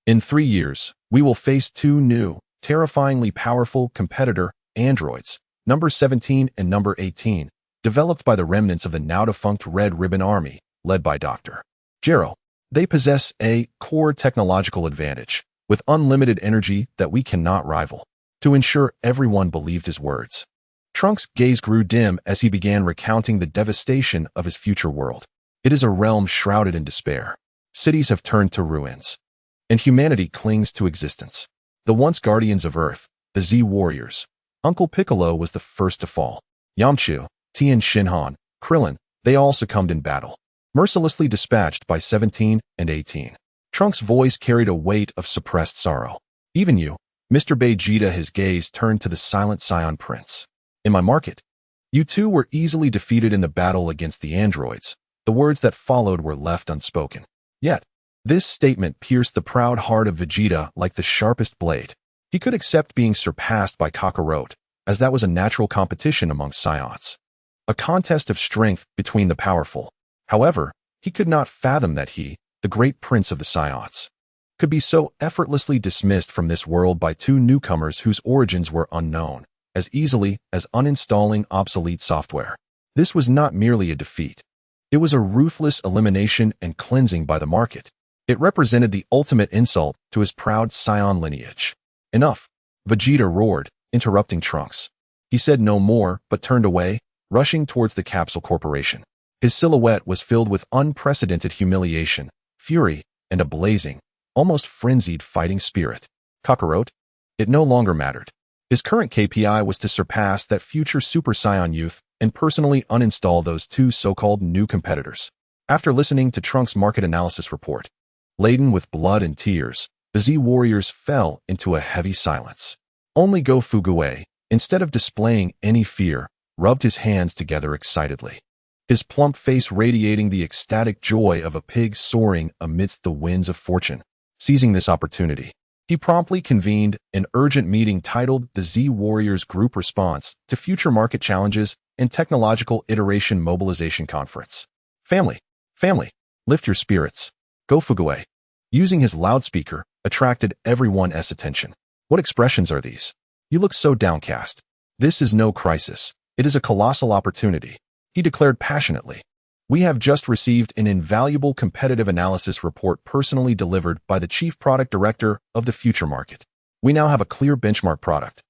Speaker 1: In 3 years, we will face 2 new, terrifyingly powerful competitor androids, number 17 and number 18, developed by the remnants of the now-defunct Red Ribbon Army, led by Dr. Gero. They possess a core technological advantage, with unlimited energy that we cannot rival. To ensure everyone believed his words, Trunks' gaze grew dim as he began recounting the devastation of his future world. It is a realm shrouded in despair. Cities have turned to ruins, and humanity clings to existence. The once guardians of Earth, the Z Warriors. Uncle Piccolo was the first to fall. Yamchu, Tien Shinhan, Krillin, they all succumbed in battle, mercilessly dispatched by 17 and 18. Trunks' voice carried a weight of suppressed sorrow. Even you, Mr. Vegeta, his gaze turned to the silent Scion Prince. In my market, you two were easily defeated in the battle against the androids. The words that followed were left unspoken. Yet, this statement pierced the proud heart of Vegeta like the sharpest blade. He could accept being surpassed by Kakarot, as that was a natural competition among Scions. A contest of strength between the powerful. However, he could not fathom that he, the great prince of the Scions, could be so effortlessly dismissed from this world by 2 newcomers whose origins were unknown, as easily as uninstalling obsolete software. This was not merely a defeat. It was a ruthless elimination and cleansing by the market. It represented the ultimate insult to his proud Scion lineage. Enough, Vegeta roared, interrupting Trunks. He said no more, but turned away, rushing towards the Capsule Corporation. His silhouette was filled with unprecedented humiliation, fury, and a blazing, almost frenzied fighting spirit. Kakarot? It no longer mattered. His current KPI was to surpass that future Super Saiyan youth and personally uninstall those 2 so-called new competitors. After listening to Trunks' market analysis report, laden with blood and tears, the Z Warriors fell into a heavy silence. Only Go Fuguwei, instead of displaying any fear, rubbed his hands together excitedly, his plump face radiating the ecstatic joy of a pig soaring amidst the winds of fortune. Seizing this opportunity, he promptly convened an urgent meeting titled the Z Warriors Group Response to Future Market Challenges and Technological Iteration Mobilization Conference. Family, lift your spirits. Go Fuguwei, using his loudspeaker, attracted everyone's attention. What expressions are these? You look so downcast. This is no crisis. It is a colossal opportunity, he declared passionately. We have just received an invaluable competitive analysis report personally delivered by the Chief Product Director of the Future Market. We now have a clear benchmark product,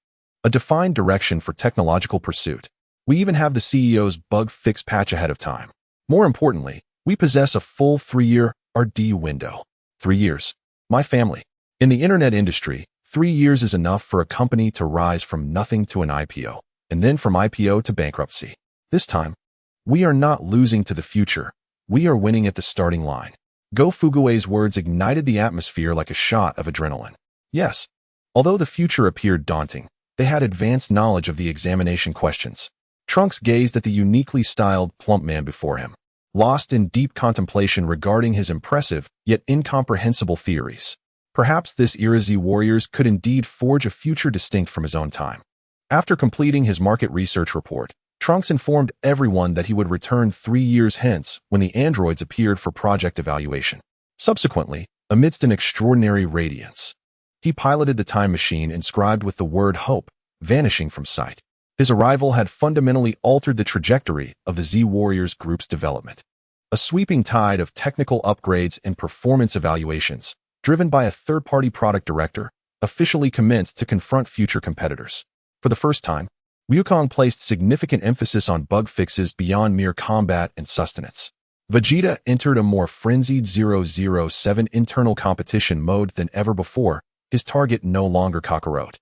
Speaker 1: a defined direction for technological pursuit. We even have the CEO's bug fix patch ahead of time. More importantly, we possess a full 3-year R&D window. 3 years. My family. In the internet industry, 3 years is enough for a company to rise from nothing to an IPO, and then from IPO to bankruptcy. This time, we are not losing to the future. We are winning at the starting line. Go Fuguwei's words ignited the atmosphere like a shot of adrenaline. Yes, although the future appeared daunting, they had advanced knowledge of the examination questions. Trunks gazed at the uniquely styled plump man before him, lost in deep contemplation regarding his impressive yet incomprehensible theories. Perhaps this era's Z Warriors could indeed forge a future distinct from his own time. After completing his market research report, Trunks informed everyone that he would return 3 years hence when the androids appeared for project evaluation. Subsequently, amidst an extraordinary radiance, he piloted the time machine inscribed with the word hope, vanishing from sight. His arrival had fundamentally altered the trajectory of the Z Warriors group's development. A sweeping tide of technical upgrades and performance evaluations, driven by a third-party product director, officially commenced to confront future competitors. For the first time, Wukong placed significant emphasis on bug fixes beyond mere combat and sustenance. Vegeta entered a more frenzied 007 internal competition mode than ever before, his target no longer Kakarot,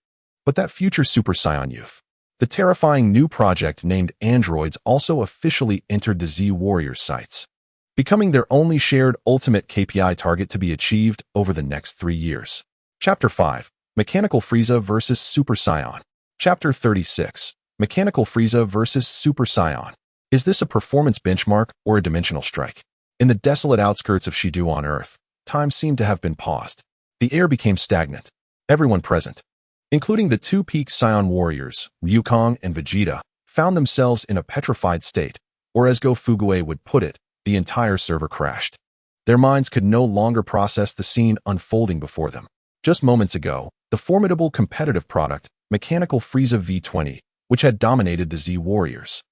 Speaker 1: but that future Super Saiyan youth. The terrifying new project named Androids also officially entered the Z Warriors' sights, becoming their only shared ultimate KPI target to be achieved over the next 3 years. Chapter 5. Mechanical Frieza vs. Super Saiyan. Chapter 36. Mechanical Frieza vs. Super Saiyan. Is this a performance benchmark or a dimensional strike? In the desolate outskirts of Shidu on Earth, time seemed to have been paused. The air became stagnant. Everyone present, including the two peak Saiyan warriors, Wukong and Vegeta, found themselves in a petrified state, or as Go Fugue would put it, the entire server crashed. Their minds could no longer process the scene unfolding before them. Just moments ago, the formidable competitive product, Mechanical Frieza V20, which had dominated the Z Warriors,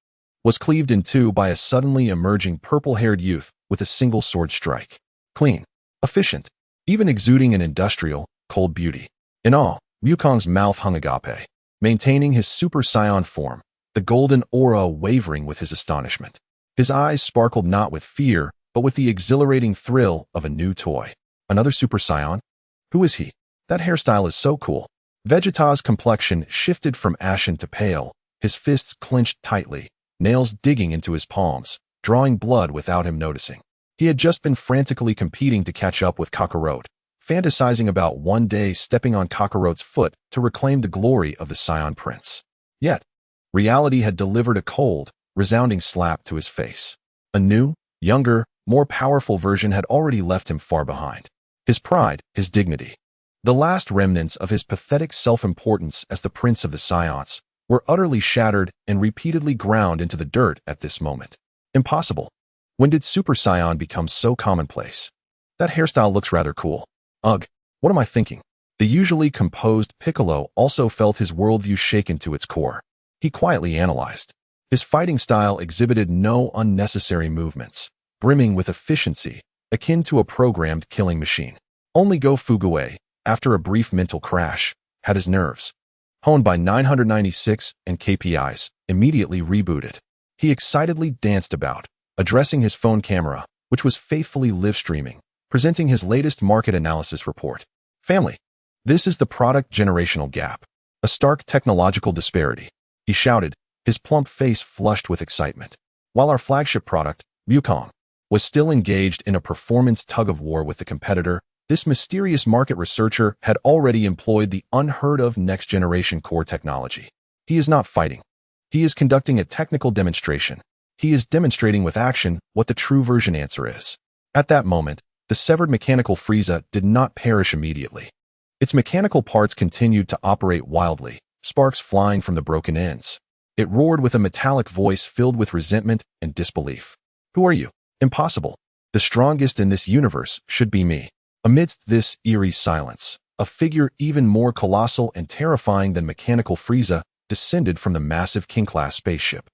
Speaker 1: was cleaved in two by a suddenly emerging purple-haired youth with a single sword strike. Clean, efficient, even exuding an industrial, cold beauty. In all, Wukong's mouth hung agape, maintaining his Super Saiyan form, the golden aura wavering with his astonishment. His eyes sparkled not with fear, but with the exhilarating thrill of a new toy. Another Super Saiyan? Who is he? That hairstyle is so cool. Vegeta's complexion shifted from ashen to pale, his fists clenched tightly, nails digging into his palms, drawing blood without him noticing. He had just been frantically competing to catch up with Kakarot, fantasizing about one day stepping on Kakarot's foot to reclaim the glory of the Saiyan Prince. Yet, reality had delivered a cold, resounding slap to his face. A new, younger, more powerful version had already left him far behind. His pride, his dignity, the last remnants of his pathetic self-importance as the Prince of the Saiyans, were utterly shattered and repeatedly ground into the dirt at this moment. Impossible. When did Super Saiyan become so commonplace? That hairstyle looks rather cool. Ugh, what am I thinking? The usually composed Piccolo also felt his worldview shaken to its core. He quietly analyzed. His fighting style exhibited no unnecessary movements, brimming with efficiency, akin to a programmed killing machine. Only Go Fugue, after a brief mental crash, had his nerves, honed by 996 and KPIs, immediately rebooted. He excitedly danced about, addressing his phone camera, which was faithfully live-streaming, presenting his latest market analysis report. Family. This is the product generational gap. A stark technological disparity. He shouted, his plump face flushed with excitement. While our flagship product, Wukong, was still engaged in a performance tug-of-war with the competitor, this mysterious market researcher had already employed the unheard-of next-generation core technology. He is not fighting. He is conducting a technical demonstration. He is demonstrating with action what the true version answer is. At that moment, the severed Mechanical Frieza did not perish immediately. Its mechanical parts continued to operate wildly, sparks flying from the broken ends. It roared with a metallic voice filled with resentment and disbelief. Who are you? Impossible. The strongest in this universe should be me. Amidst this eerie silence, a figure even more colossal and terrifying than Mechanical Frieza descended from the massive King-class spaceship.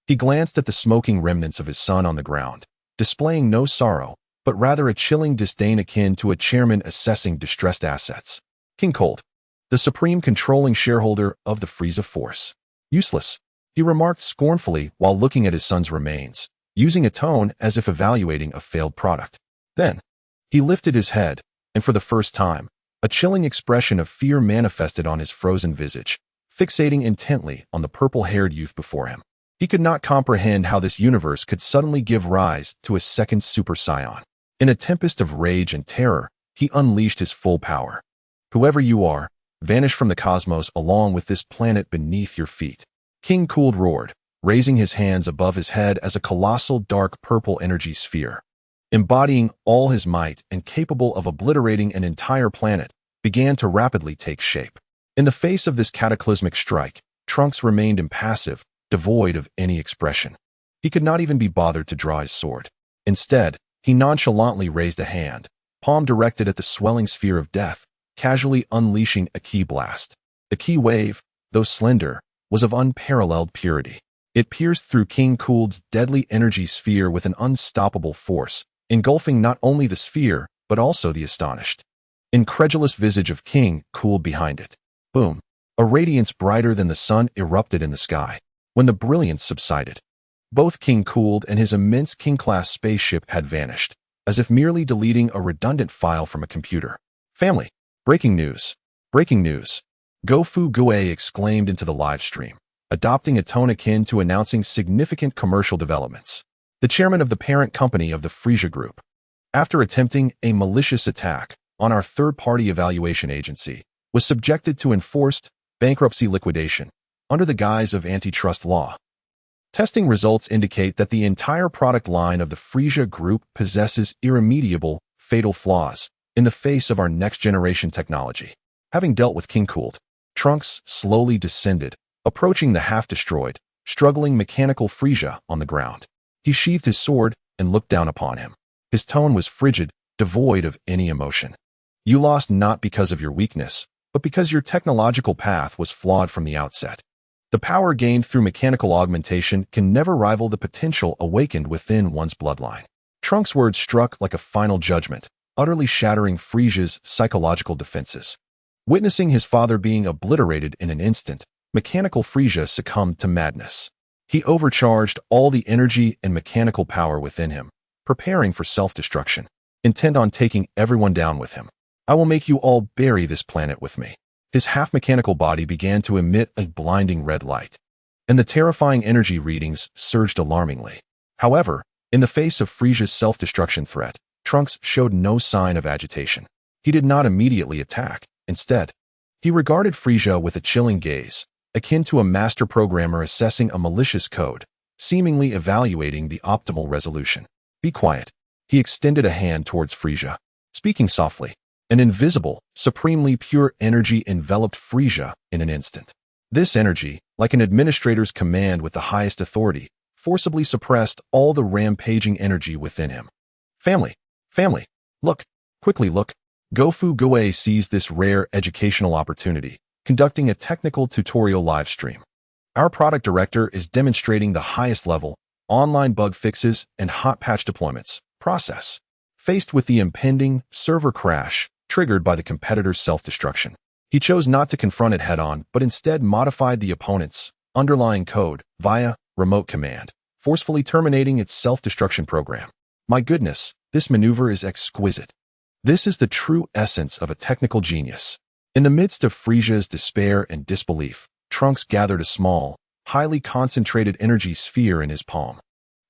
Speaker 1: He glanced at the smoking remnants of his son on the ground, displaying no sorrow, but rather a chilling disdain akin to a chairman assessing distressed assets. King Cold, the supreme controlling shareholder of the Frieza Force. Useless, he remarked scornfully while looking at his son's remains, using a tone as if evaluating a failed product. Then, he lifted his head, and for the first time, a chilling expression of fear manifested on his frozen visage, fixating intently on the purple-haired youth before him. He could not comprehend how this universe could suddenly give rise to a second Super Saiyan. In a tempest of rage and terror, he unleashed his full power. Whoever you are, vanish from the cosmos along with this planet beneath your feet. King Cold roared, raising his hands above his head as a colossal dark purple energy sphere, embodying all his might and capable of obliterating an entire planet, began to rapidly take shape. In the face of this cataclysmic strike, Trunks remained impassive, devoid of any expression. He could not even be bothered to draw his sword. Instead, he nonchalantly raised a hand, palm directed at the swelling sphere of death, casually unleashing a ki blast. The ki wave, though slender, was of unparalleled purity. It pierced through King Cold's deadly energy sphere with an unstoppable force, engulfing not only the sphere, but also the astonished. Incredulous visage of King cooled behind it. Boom. A radiance brighter than the sun erupted in the sky. When the brilliance subsided, both King cooled and his immense King-class spaceship had vanished, as if merely deleting a redundant file from a computer. Family. Breaking news. Breaking news. Gofu Gue exclaimed into the live stream, adopting a tone akin to announcing significant commercial developments. The chairman of the parent company of the Frisia Group, after attempting a malicious attack on our third-party evaluation agency, was subjected to enforced bankruptcy liquidation under the guise of antitrust law. Testing results indicate that the entire product line of the Frisia Group possesses irremediable, fatal flaws in the face of our next-generation technology. Having dealt with King cooled, Trunks slowly descended, approaching the half-destroyed, struggling mechanical Frisia on the ground. He sheathed his sword and looked down upon him. His tone was frigid, devoid of any emotion. You lost not because of your weakness, but because your technological path was flawed from the outset. The power gained through mechanical augmentation can never rival the potential awakened within one's bloodline. Trunks' words struck like a final judgment, utterly shattering Frisia's psychological defenses. Witnessing his father being obliterated in an instant, mechanical Frisia succumbed to madness. He overcharged all the energy and mechanical power within him, preparing for self-destruction, intent on taking everyone down with him. I will make you all bury this planet with me. His half-mechanical body began to emit a blinding red light, and the terrifying energy readings surged alarmingly. However, in the face of Frisia's self-destruction threat, Trunks showed no sign of agitation. He did not immediately attack. Instead, he regarded Frisia with a chilling gaze, akin to a master programmer assessing a malicious code, seemingly evaluating the optimal resolution. Be quiet. He extended a hand towards Frisia, speaking softly. An invisible, supremely pure energy enveloped Frisia in an instant. This energy, like an administrator's command with the highest authority, forcibly suppressed all the rampaging energy within him. Family. Look. Quickly look. Gofu Gue seized this rare educational opportunity, conducting a technical tutorial live stream. Our product director is demonstrating the highest level, online bug fixes and hot patch deployments process. Faced with the impending server crash triggered by the competitor's self-destruction, he chose not to confront it head-on, but instead modified the opponent's underlying code via remote command, forcefully terminating its self-destruction program. My goodness, this maneuver is exquisite. This is the true essence of a technical genius. In the midst of Frisia's despair and disbelief, Trunks gathered a small, highly concentrated energy sphere in his palm.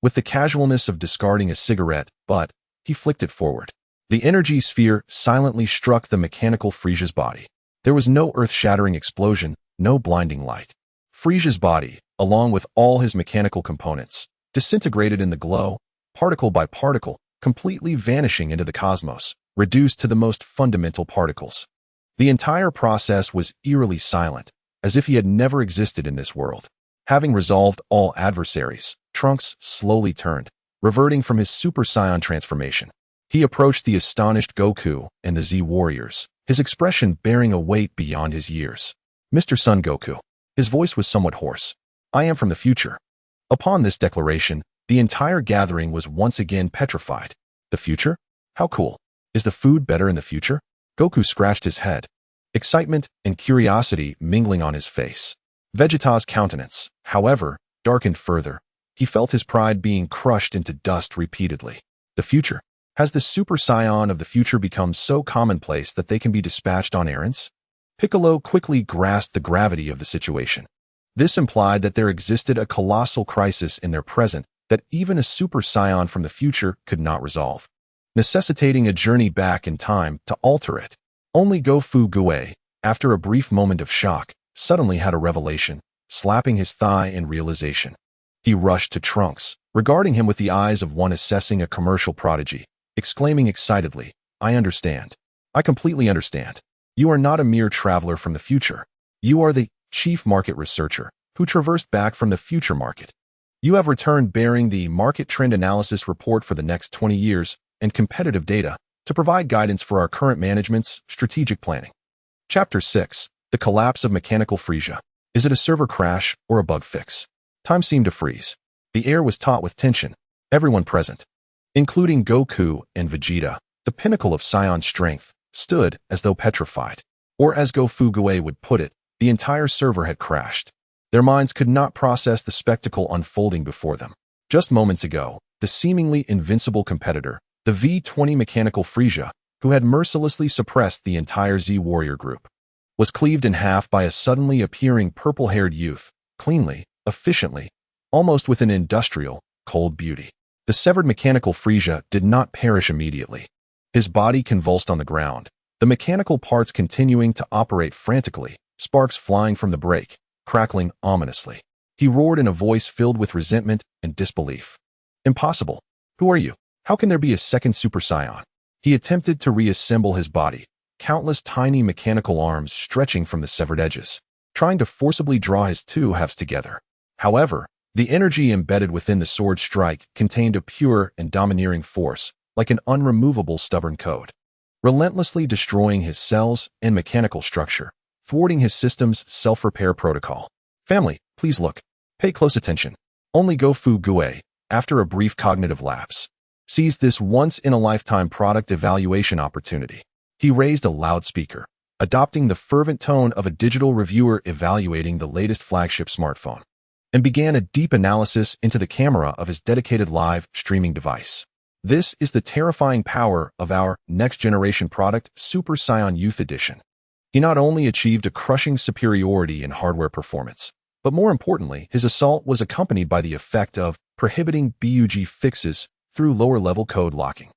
Speaker 1: With the casualness of discarding a cigarette butt, he flicked it forward. The energy sphere silently struck the mechanical Frisia's body. There was no earth-shattering explosion, no blinding light. Frisia's body, along with all his mechanical components, disintegrated in the glow, particle by particle, completely vanishing into the cosmos, reduced to the most fundamental particles. The entire process was eerily silent, as if he had never existed in this world. Having resolved all adversaries, Trunks slowly turned, reverting from his Super Saiyan transformation. He approached the astonished Goku and the Z Warriors, his expression bearing a weight beyond his years. Mr. Son Goku. His voice was somewhat hoarse. I am from the future. Upon this declaration, the entire gathering was once again petrified. The future? How cool. Is the food better in the future? Goku scratched his head, excitement and curiosity mingling on his face. Vegeta's countenance, however, darkened further. He felt his pride being crushed into dust repeatedly. The future. Has the Super Saiyan of the future become so commonplace that they can be dispatched on errands? Piccolo quickly grasped the gravity of the situation. This implied that there existed a colossal crisis in their present that even a Super Saiyan from the future could not resolve, necessitating a journey back in time to alter it. Only Gofu Gue, after a brief moment of shock, suddenly had a revelation, slapping his thigh in realization. He rushed to Trunks, regarding him with the eyes of one assessing a commercial prodigy, exclaiming excitedly, I understand. I completely understand. You are not a mere traveler from the future. You are the chief market researcher who traversed back from the future market. You have returned bearing the market trend analysis report for the next 20 years and competitive data to provide guidance for our current management's strategic planning. Chapter 6. The Collapse of Mechanical Frisia. Is it a server crash or a bug fix? Time seemed to freeze. The air was taut with tension. Everyone present, including Goku and Vegeta, the pinnacle of Saiyan strength, stood as though petrified. Or as Go-Fu-Gue would put it, the entire server had crashed. Their minds could not process the spectacle unfolding before them. Just moments ago, the seemingly invincible competitor, the V-20 Mechanical Frisia, who had mercilessly suppressed the entire Z-Warrior group, was cleaved in half by a suddenly appearing purple-haired youth, cleanly, efficiently, almost with an industrial, cold beauty. The severed Mechanical Frisia did not perish immediately. His body convulsed on the ground, the mechanical parts continuing to operate frantically, sparks flying from the brake, crackling ominously. He roared in a voice filled with resentment and disbelief. Impossible. Who are you? How can there be a second Super Saiyan? He attempted to reassemble his body, countless tiny mechanical arms stretching from the severed edges, trying to forcibly draw his two halves together. However, the energy embedded within the sword strike contained a pure and domineering force, like an unremovable stubborn code, relentlessly destroying his cells and mechanical structure, thwarting his system's self-repair protocol. Family, please look. Pay close attention. Only Go-Fu-Gue, after a brief cognitive lapse, seized this once-in-a-lifetime product evaluation opportunity. He raised a loudspeaker, adopting the fervent tone of a digital reviewer evaluating the latest flagship smartphone, and began a deep analysis into the camera of his dedicated live streaming device. This is the terrifying power of our next-generation product, Super Saiyan Youth Edition. He not only achieved a crushing superiority in hardware performance, but more importantly, his assault was accompanied by the effect of prohibiting bug fixes through lower-level code locking.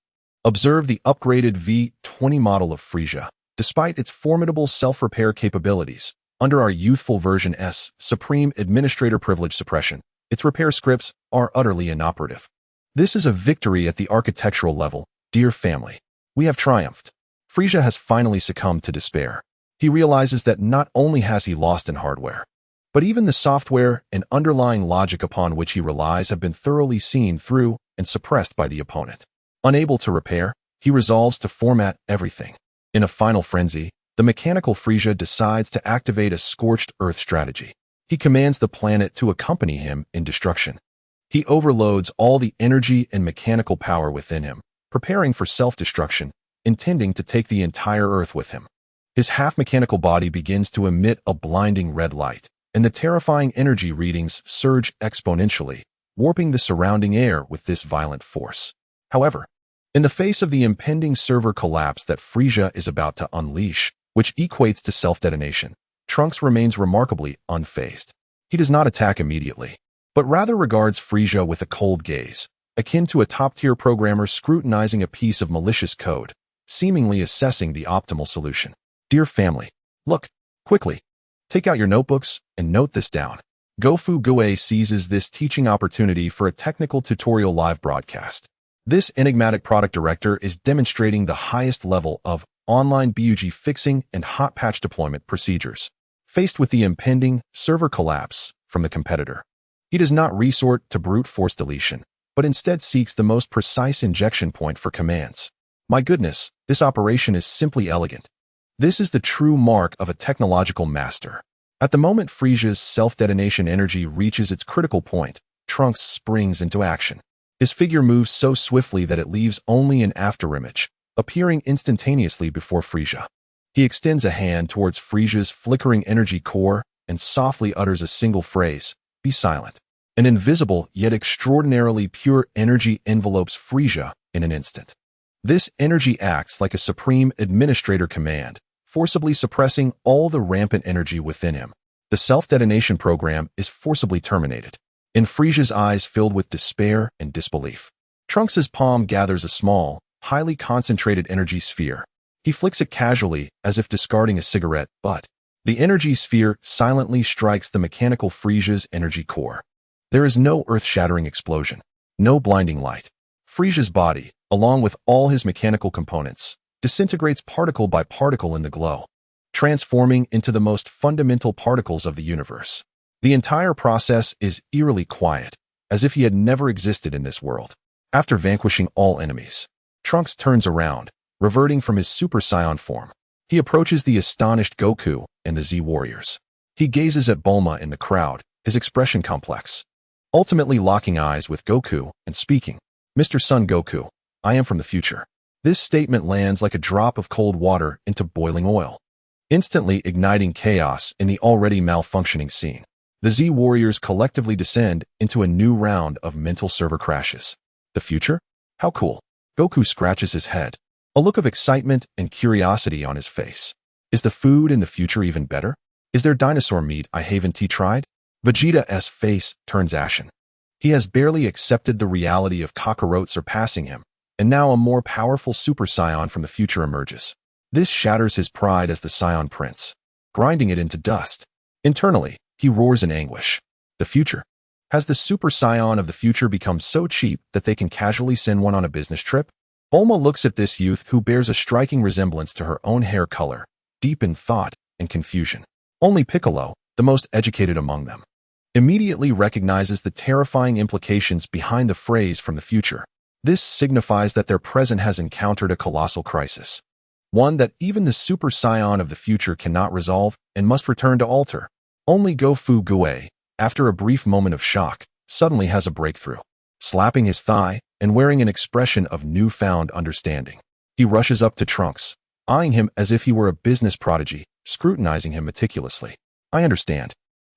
Speaker 1: Observe the upgraded V-20 model of Frisia. Despite its formidable self-repair capabilities, under our youthful version S, Supreme Administrator Privilege Suppression, its repair scripts are utterly inoperative. This is a victory at the architectural level, dear family. We have triumphed. Frisia has finally succumbed to despair. He realizes that not only has he lost in hardware, but even the software and underlying logic upon which he relies have been thoroughly seen through and suppressed by the opponent. Unable to repair, he resolves to format everything. In a final frenzy, the Mechanical Frisia decides to activate a scorched earth strategy. He commands the planet to accompany him in destruction. He overloads all the energy and mechanical power within him, preparing for self-destruction, intending to take the entire Earth with him. His half-mechanical body begins to emit a blinding red light, and the terrifying energy readings surge exponentially, warping the surrounding air with this violent force. However, in the face of the impending server collapse that Frisia is about to unleash, which equates to self-detonation, Trunks remains remarkably unfazed. He does not attack immediately, but rather regards Frisia with a cold gaze, akin to a top-tier programmer scrutinizing a piece of malicious code, seemingly assessing the optimal solution. Dear family, look, quickly, take out your notebooks and note this down. Go-Fu-Gue seizes this teaching opportunity for a technical tutorial live broadcast. This enigmatic product director is demonstrating the highest level of online bug fixing and hot patch deployment procedures. Faced with the impending server collapse from the competitor, he does not resort to brute force deletion, but instead seeks the most precise injection point for commands. My goodness, this operation is simply elegant. This is the true mark of a technological master. At the moment Frisia's self-detonation energy reaches its critical point, Trunks springs into action. His figure moves so swiftly that it leaves only an afterimage, appearing instantaneously before Frisia. He extends a hand towards Frisia's flickering energy core and softly utters a single phrase, "Be silent." An invisible yet extraordinarily pure energy envelopes Frisia in an instant. This energy acts like a supreme administrator command, forcibly suppressing all the rampant energy within him. The self-detonation program is forcibly terminated. In Frisia's eyes filled with despair and disbelief, Trunks's palm gathers a small, highly concentrated energy sphere. He flicks it casually as if discarding a cigarette, but the energy sphere silently strikes the Mechanical Frisia's energy core. There is no earth-shattering explosion, no blinding light. Frisia's body, along with all his mechanical components, disintegrates particle by particle in the glow, transforming into the most fundamental particles of the universe. The entire process is eerily quiet, as if he had never existed in this world. After vanquishing all enemies, Trunks turns around, reverting from his Super Saiyan form. He approaches the astonished Goku and the Z-Warriors. He gazes at Bulma in the crowd, his expression complex, ultimately locking eyes with Goku and speaking. "Mr. Son Goku, I am from the future. This statement lands like a drop of cold water into boiling oil, instantly igniting chaos in the already malfunctioning scene. The Z Warriors collectively descend into a new round of mental server crashes. The future? How cool. Goku scratches his head, a look of excitement and curiosity on his face. Is the food in the future even better? Is there dinosaur meat I haven't tried? Vegeta's face turns ashen. He has barely accepted the reality of Kakarot surpassing him, and now a more powerful Super Saiyan from the future emerges. This shatters his pride as the Saiyan Prince, grinding it into dust. Internally, he roars in anguish. The future? Has the Super Saiyan of the future become so cheap that they can casually send one on a business trip? Bulma looks at this youth who bears a striking resemblance to her own hair color, deep in thought and confusion. Only Piccolo, the most educated among them, immediately recognizes the terrifying implications behind the phrase from the future. This signifies that their present has encountered a colossal crisis, one that even the Super Saiyan of the future cannot resolve and must return to alter. Only Go-Fu Gue, after a brief moment of shock, suddenly has a breakthrough. Slapping his thigh and wearing an expression of newfound understanding, he rushes up to Trunks, eyeing him as if he were a business prodigy, scrutinizing him meticulously. I understand.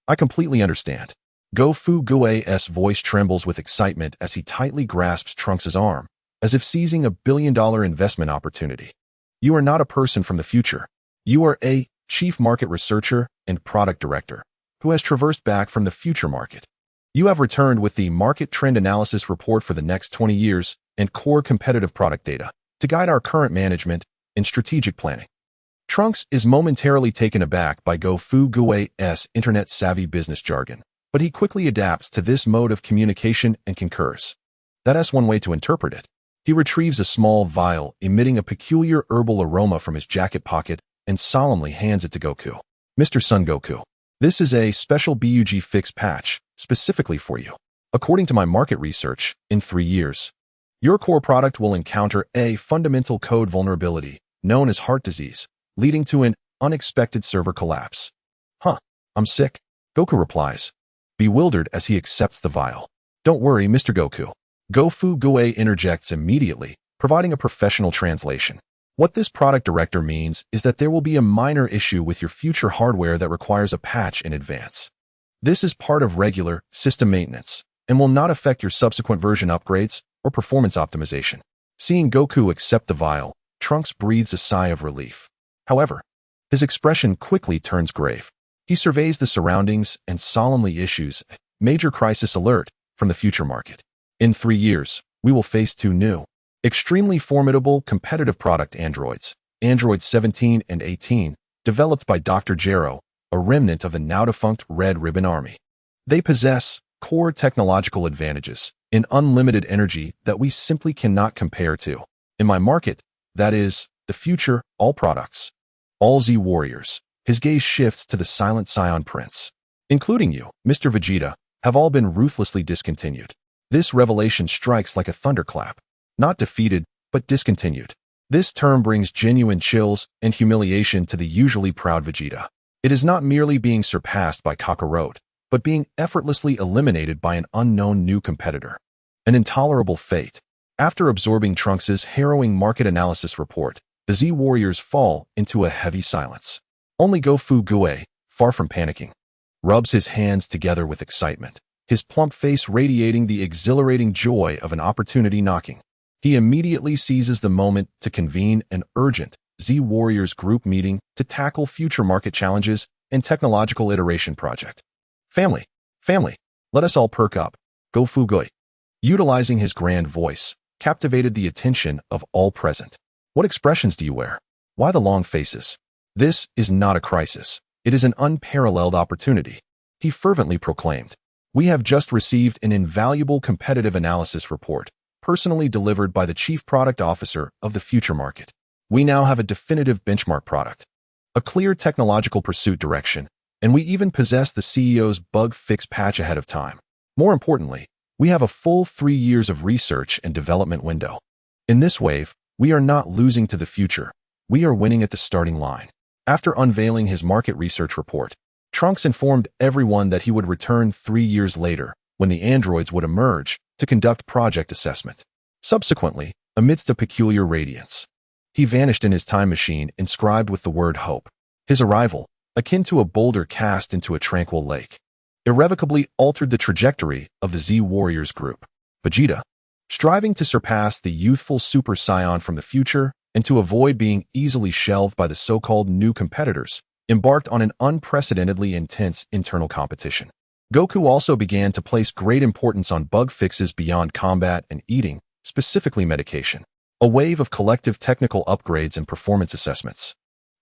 Speaker 1: I completely understand. Go-Fu Gue's voice trembles with excitement as he tightly grasps Trunks' arm, as if seizing a billion-dollar investment opportunity. You are not a person from the future. You are a chief market researcher and product director who has traversed back from the future market. You have returned with the market trend analysis report for the next 20 years and core competitive product data to guide our current management and strategic planning. Trunks is momentarily taken aback by Go-Fu Gue's internet-savvy business jargon, but he quickly adapts to this mode of communication and concurs. That's one way to interpret it. He retrieves a small vial emitting a peculiar herbal aroma from his jacket pocket and solemnly hands it to Goku. Mr. Son Goku, this is a special BUG fix patch specifically for you. According to my market research, in 3 years, your core product will encounter a fundamental code vulnerability known as heart disease, leading to an unexpected server collapse. Huh, I'm sick, Goku replies, bewildered as he accepts the vial. Don't worry, Mr. Goku. Go-Fu Gue interjects immediately, providing a professional translation. What this product director means is that there will be a minor issue with your future hardware that requires a patch in advance. This is part of regular system maintenance and will not affect your subsequent version upgrades or performance optimization. Seeing Goku accept the vial, Trunks breathes a sigh of relief. However, his expression quickly turns grave. He surveys the surroundings and solemnly issues a major crisis alert from the future market. In 3 years, we will face 2 new, extremely formidable competitive product androids, Android 17 and 18, developed by Dr. Gero, a remnant of the now-defunct Red Ribbon Army. They possess core technological advantages in unlimited energy that we simply cannot compare to. In my market, that is, the future, all products, all Z Warriors, his gaze shifts to the silent Saiyan Prince, including you, Mr. Vegeta, have all been ruthlessly discontinued. This revelation strikes like a thunderclap. Not defeated, but discontinued. This term brings genuine chills and humiliation to the usually proud Vegeta. It is not merely being surpassed by Kakarot, but being effortlessly eliminated by an unknown new competitor. An intolerable fate. After absorbing Trunks' harrowing market analysis report, the Z Warriors fall into a heavy silence. Only Go-Fu Gue, far from panicking, rubs his hands together with excitement, his plump face radiating the exhilarating joy of an opportunity knocking. He immediately seizes the moment to convene an urgent Z Warriors group meeting to tackle future market challenges and technological iteration project. Family, let us all perk up. Go-Fu Gue, utilizing his grand voice, captivated the attention of all present. What expressions do you wear? Why the long faces? This is not a crisis. It is an unparalleled opportunity, he fervently proclaimed. We have just received an invaluable competitive analysis report, personally delivered by the Chief Product Officer of the future market. We now have a definitive benchmark product, a clear technological pursuit direction, and we even possess the CEO's bug fix patch ahead of time. More importantly, we have a full 3 years of research and development window. In this wave, we are not losing to the future. We are winning at the starting line. After unveiling his market research report, Trunks informed everyone that he would return 3 years later, when the androids would emerge, to conduct project assessment. Subsequently, amidst a peculiar radiance. He vanished in his time machine inscribed with the word hope. His arrival, akin to a boulder cast into a tranquil lake, irrevocably altered the trajectory of the Z Warriors group. Vegeta, striving to surpass the youthful Super Saiyan from the future and to avoid being easily shelved by the so-called new competitors, embarked on an unprecedentedly intense internal competition. Goku also began to place great importance on bug fixes beyond combat and eating, specifically medication. A wave of collective technical upgrades and performance assessments,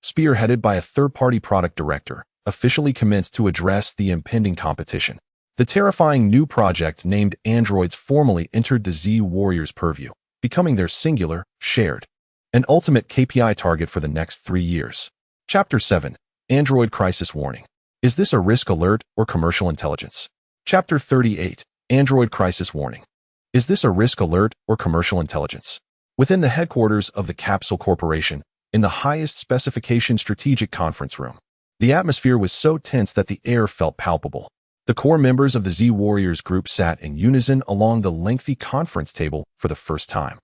Speaker 1: spearheaded by a third-party product director, officially commenced to address the impending competition. The terrifying new project named Androids formally entered the Z Warriors' purview, becoming their singular, shared, and ultimate KPI target for the next 3 years. Chapter 7. Android Crisis Warning. Is this a risk alert or commercial intelligence? Chapter 38. Android Crisis Warning. Is this a risk alert or commercial intelligence? Within the headquarters of the Capsule Corporation, in the highest specification strategic conference room, the atmosphere was so tense that the air felt palpable. The core members of the Z Warriors group sat in unison along the lengthy conference table for the first time.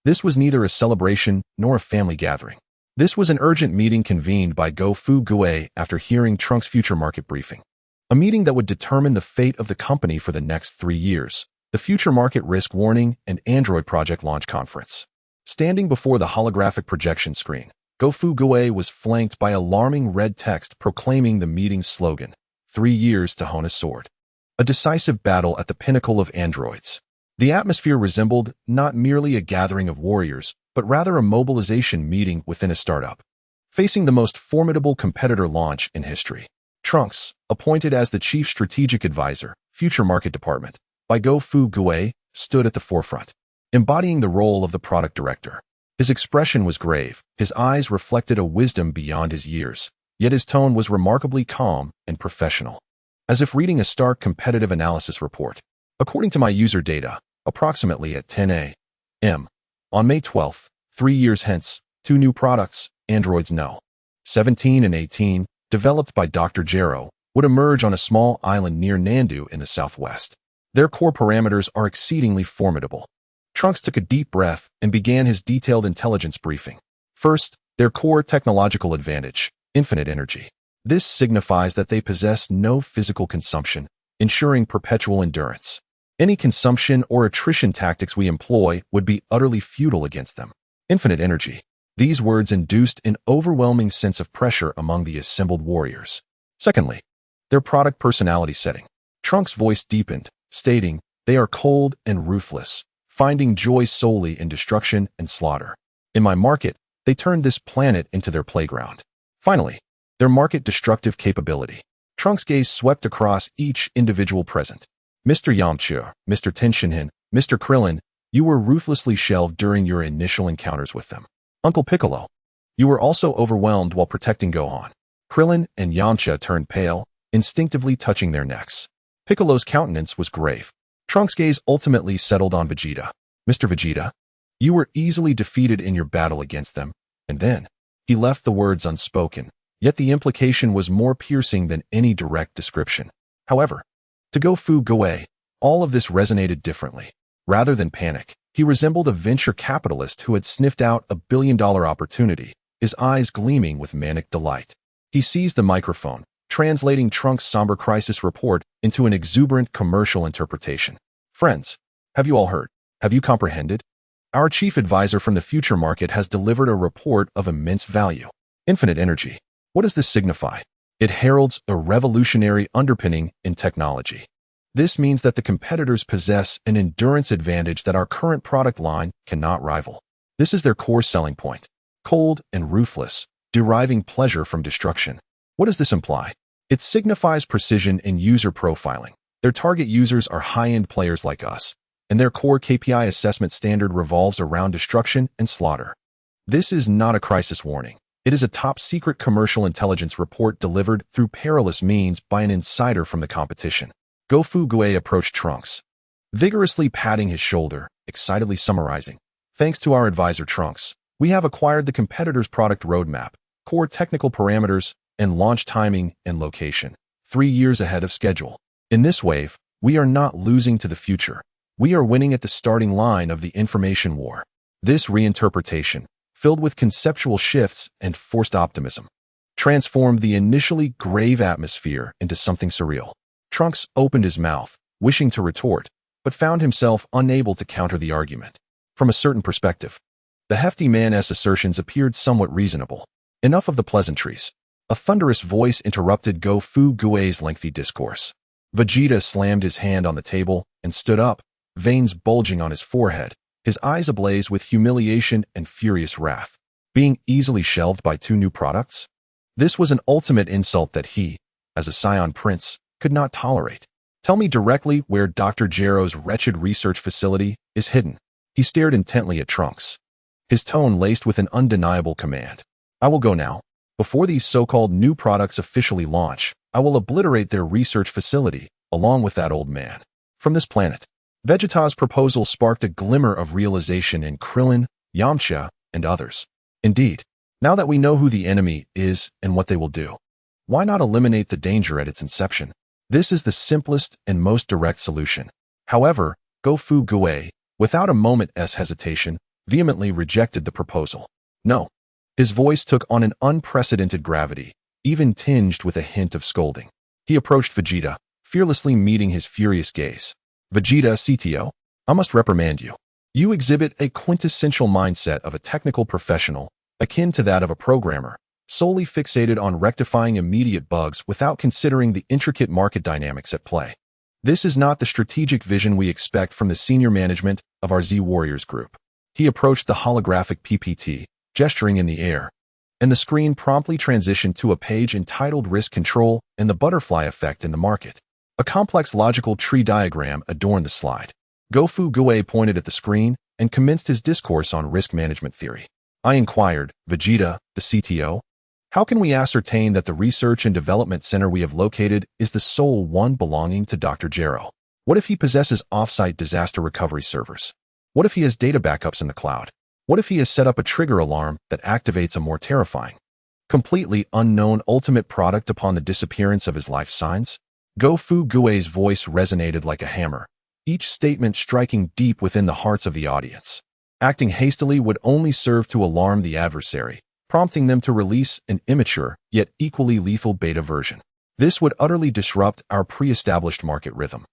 Speaker 1: This was neither a celebration nor a family gathering. This was an urgent meeting convened by Go-Fu Gue after hearing Trunks' future market briefing. A meeting that would determine the fate of the company for the next 3 years, the Future Market Risk Warning and Android Project Launch Conference. Standing before the holographic projection screen, Go-Fu Gue was flanked by alarming red text proclaiming the meeting's slogan, 3 years to hone a sword. A decisive battle at the pinnacle of androids. The atmosphere resembled not merely a gathering of warriors, but rather a mobilization meeting within a startup, facing the most formidable competitor launch in history. Trunks, appointed as the Chief Strategic Advisor, Future Market Department, by Go-Fu Gue, stood at the forefront, embodying the role of the product director. His expression was grave, his eyes reflected a wisdom beyond his years, yet his tone was remarkably calm and professional, as if reading a stark competitive analysis report. According to my user data, approximately at 10 a.m. on May 12th, 3 years hence, 2 new products, Androids No. 17 and 18, developed by Dr. Gero, would emerge on a small island near Nandu in the southwest. Their core parameters are exceedingly formidable. Trunks took a deep breath and began his detailed intelligence briefing. First, their core technological advantage, infinite energy. This signifies that they possess no physical consumption, ensuring perpetual endurance. Any consumption or attrition tactics we employ would be utterly futile against them. Infinite energy. These words induced an overwhelming sense of pressure among the assembled warriors. Secondly, their product personality setting. Trunks' voice deepened, stating, they are cold and ruthless, finding joy solely in destruction and slaughter. In my market, they turned this planet into their playground. Finally, their market destructive capability. Trunks' gaze swept across each individual present. Mr. Yamcha, Mr. Tenshinhan, Mr. Krillin, you were ruthlessly shelved during your initial encounters with them. Uncle Piccolo, you were also overwhelmed while protecting Gohan. Krillin and Yamcha turned pale, instinctively touching their necks. Piccolo's countenance was grave. Trunks' gaze ultimately settled on Vegeta. Mr. Vegeta, you were easily defeated in your battle against them, and then he left the words unspoken, yet the implication was more piercing than any direct description. However, to Go-Fu Gue, all of this resonated differently. Rather than panic, he resembled a venture capitalist who had sniffed out a billion-dollar opportunity, his eyes gleaming with manic delight. He seized the microphone, translating Trunks' somber crisis report into an exuberant commercial interpretation. Friends, have you all heard? Have you comprehended? Our chief advisor from the future market has delivered a report of immense value. Infinite energy. What does this signify? It heralds a revolutionary underpinning in technology. This means that the competitors possess an endurance advantage that our current product line cannot rival. This is their core selling point. Cold and ruthless, deriving pleasure from destruction. What does this imply? It signifies precision in user profiling. Their target users are high-end players like us, and their core KPI assessment standard revolves around destruction and slaughter. This is not a crisis warning. It is a top-secret commercial intelligence report delivered through perilous means by an insider from the competition. Go-Fu Gue approached Trunks, vigorously patting his shoulder, excitedly summarizing. Thanks to our advisor Trunks, we have acquired the competitor's product roadmap, core technical parameters, and launch timing and location, 3 years ahead of schedule. In this wave, we are not losing to the future. We are winning at the starting line of the information war. This reinterpretation, filled with conceptual shifts and forced optimism, transformed the initially grave atmosphere into something surreal. Trunks opened his mouth, wishing to retort, but found himself unable to counter the argument. From a certain perspective, the hefty man's assertions appeared somewhat reasonable. Enough of the pleasantries. A thunderous voice interrupted Go Fu Gui's lengthy discourse. Vegeta slammed his hand on the table and stood up, veins bulging on his forehead, his eyes ablaze with humiliation and furious wrath. Being easily shelved by 2 new products? This was an ultimate insult that he, as a Scion Prince, could not tolerate. Tell me directly where Dr. Gero's wretched research facility is hidden. He stared intently at Trunks, his tone laced with an undeniable command. I will go now. Before these so-called new products officially launch, I will obliterate their research facility, along with that old man, from this planet. Vegeta's proposal sparked a glimmer of realization in Krillin, Yamcha, and others. Indeed, now that we know who the enemy is and what they will do, why not eliminate the danger at its inception? This is the simplest and most direct solution. However, Go Fu Gui, without a moment's hesitation, vehemently rejected the proposal. No. His voice took on an unprecedented gravity, even tinged with a hint of scolding. He approached Vegeta, fearlessly meeting his furious gaze. Vegeta, CTO, I must reprimand you. You exhibit a quintessential mindset of a technical professional, akin to that of a programmer, solely fixated on rectifying immediate bugs without considering the intricate market dynamics at play. This is not the strategic vision we expect from the senior management of our Z Warriors group. He approached the holographic PPT, gesturing in the air, and the screen promptly transitioned to a page entitled Risk Control and the Butterfly Effect in the Market. A complex logical tree diagram adorned the slide. Go Fu Gui pointed at the screen and commenced his discourse on risk management theory. I inquired, Vegeta, the CTO, how can we ascertain that the research and development center we have located is the sole one belonging to Dr. Gero? What if he possesses off-site disaster recovery servers? What if he has data backups in the cloud? What if he has set up a trigger alarm that activates a more terrifying, completely unknown ultimate product upon the disappearance of his life signs? Go Fu Gui's voice resonated like a hammer, each statement striking deep within the hearts of the audience. Acting hastily would only serve to alarm the adversary, prompting them to release an immature, yet equally lethal beta version. This would utterly disrupt our pre-established market rhythm,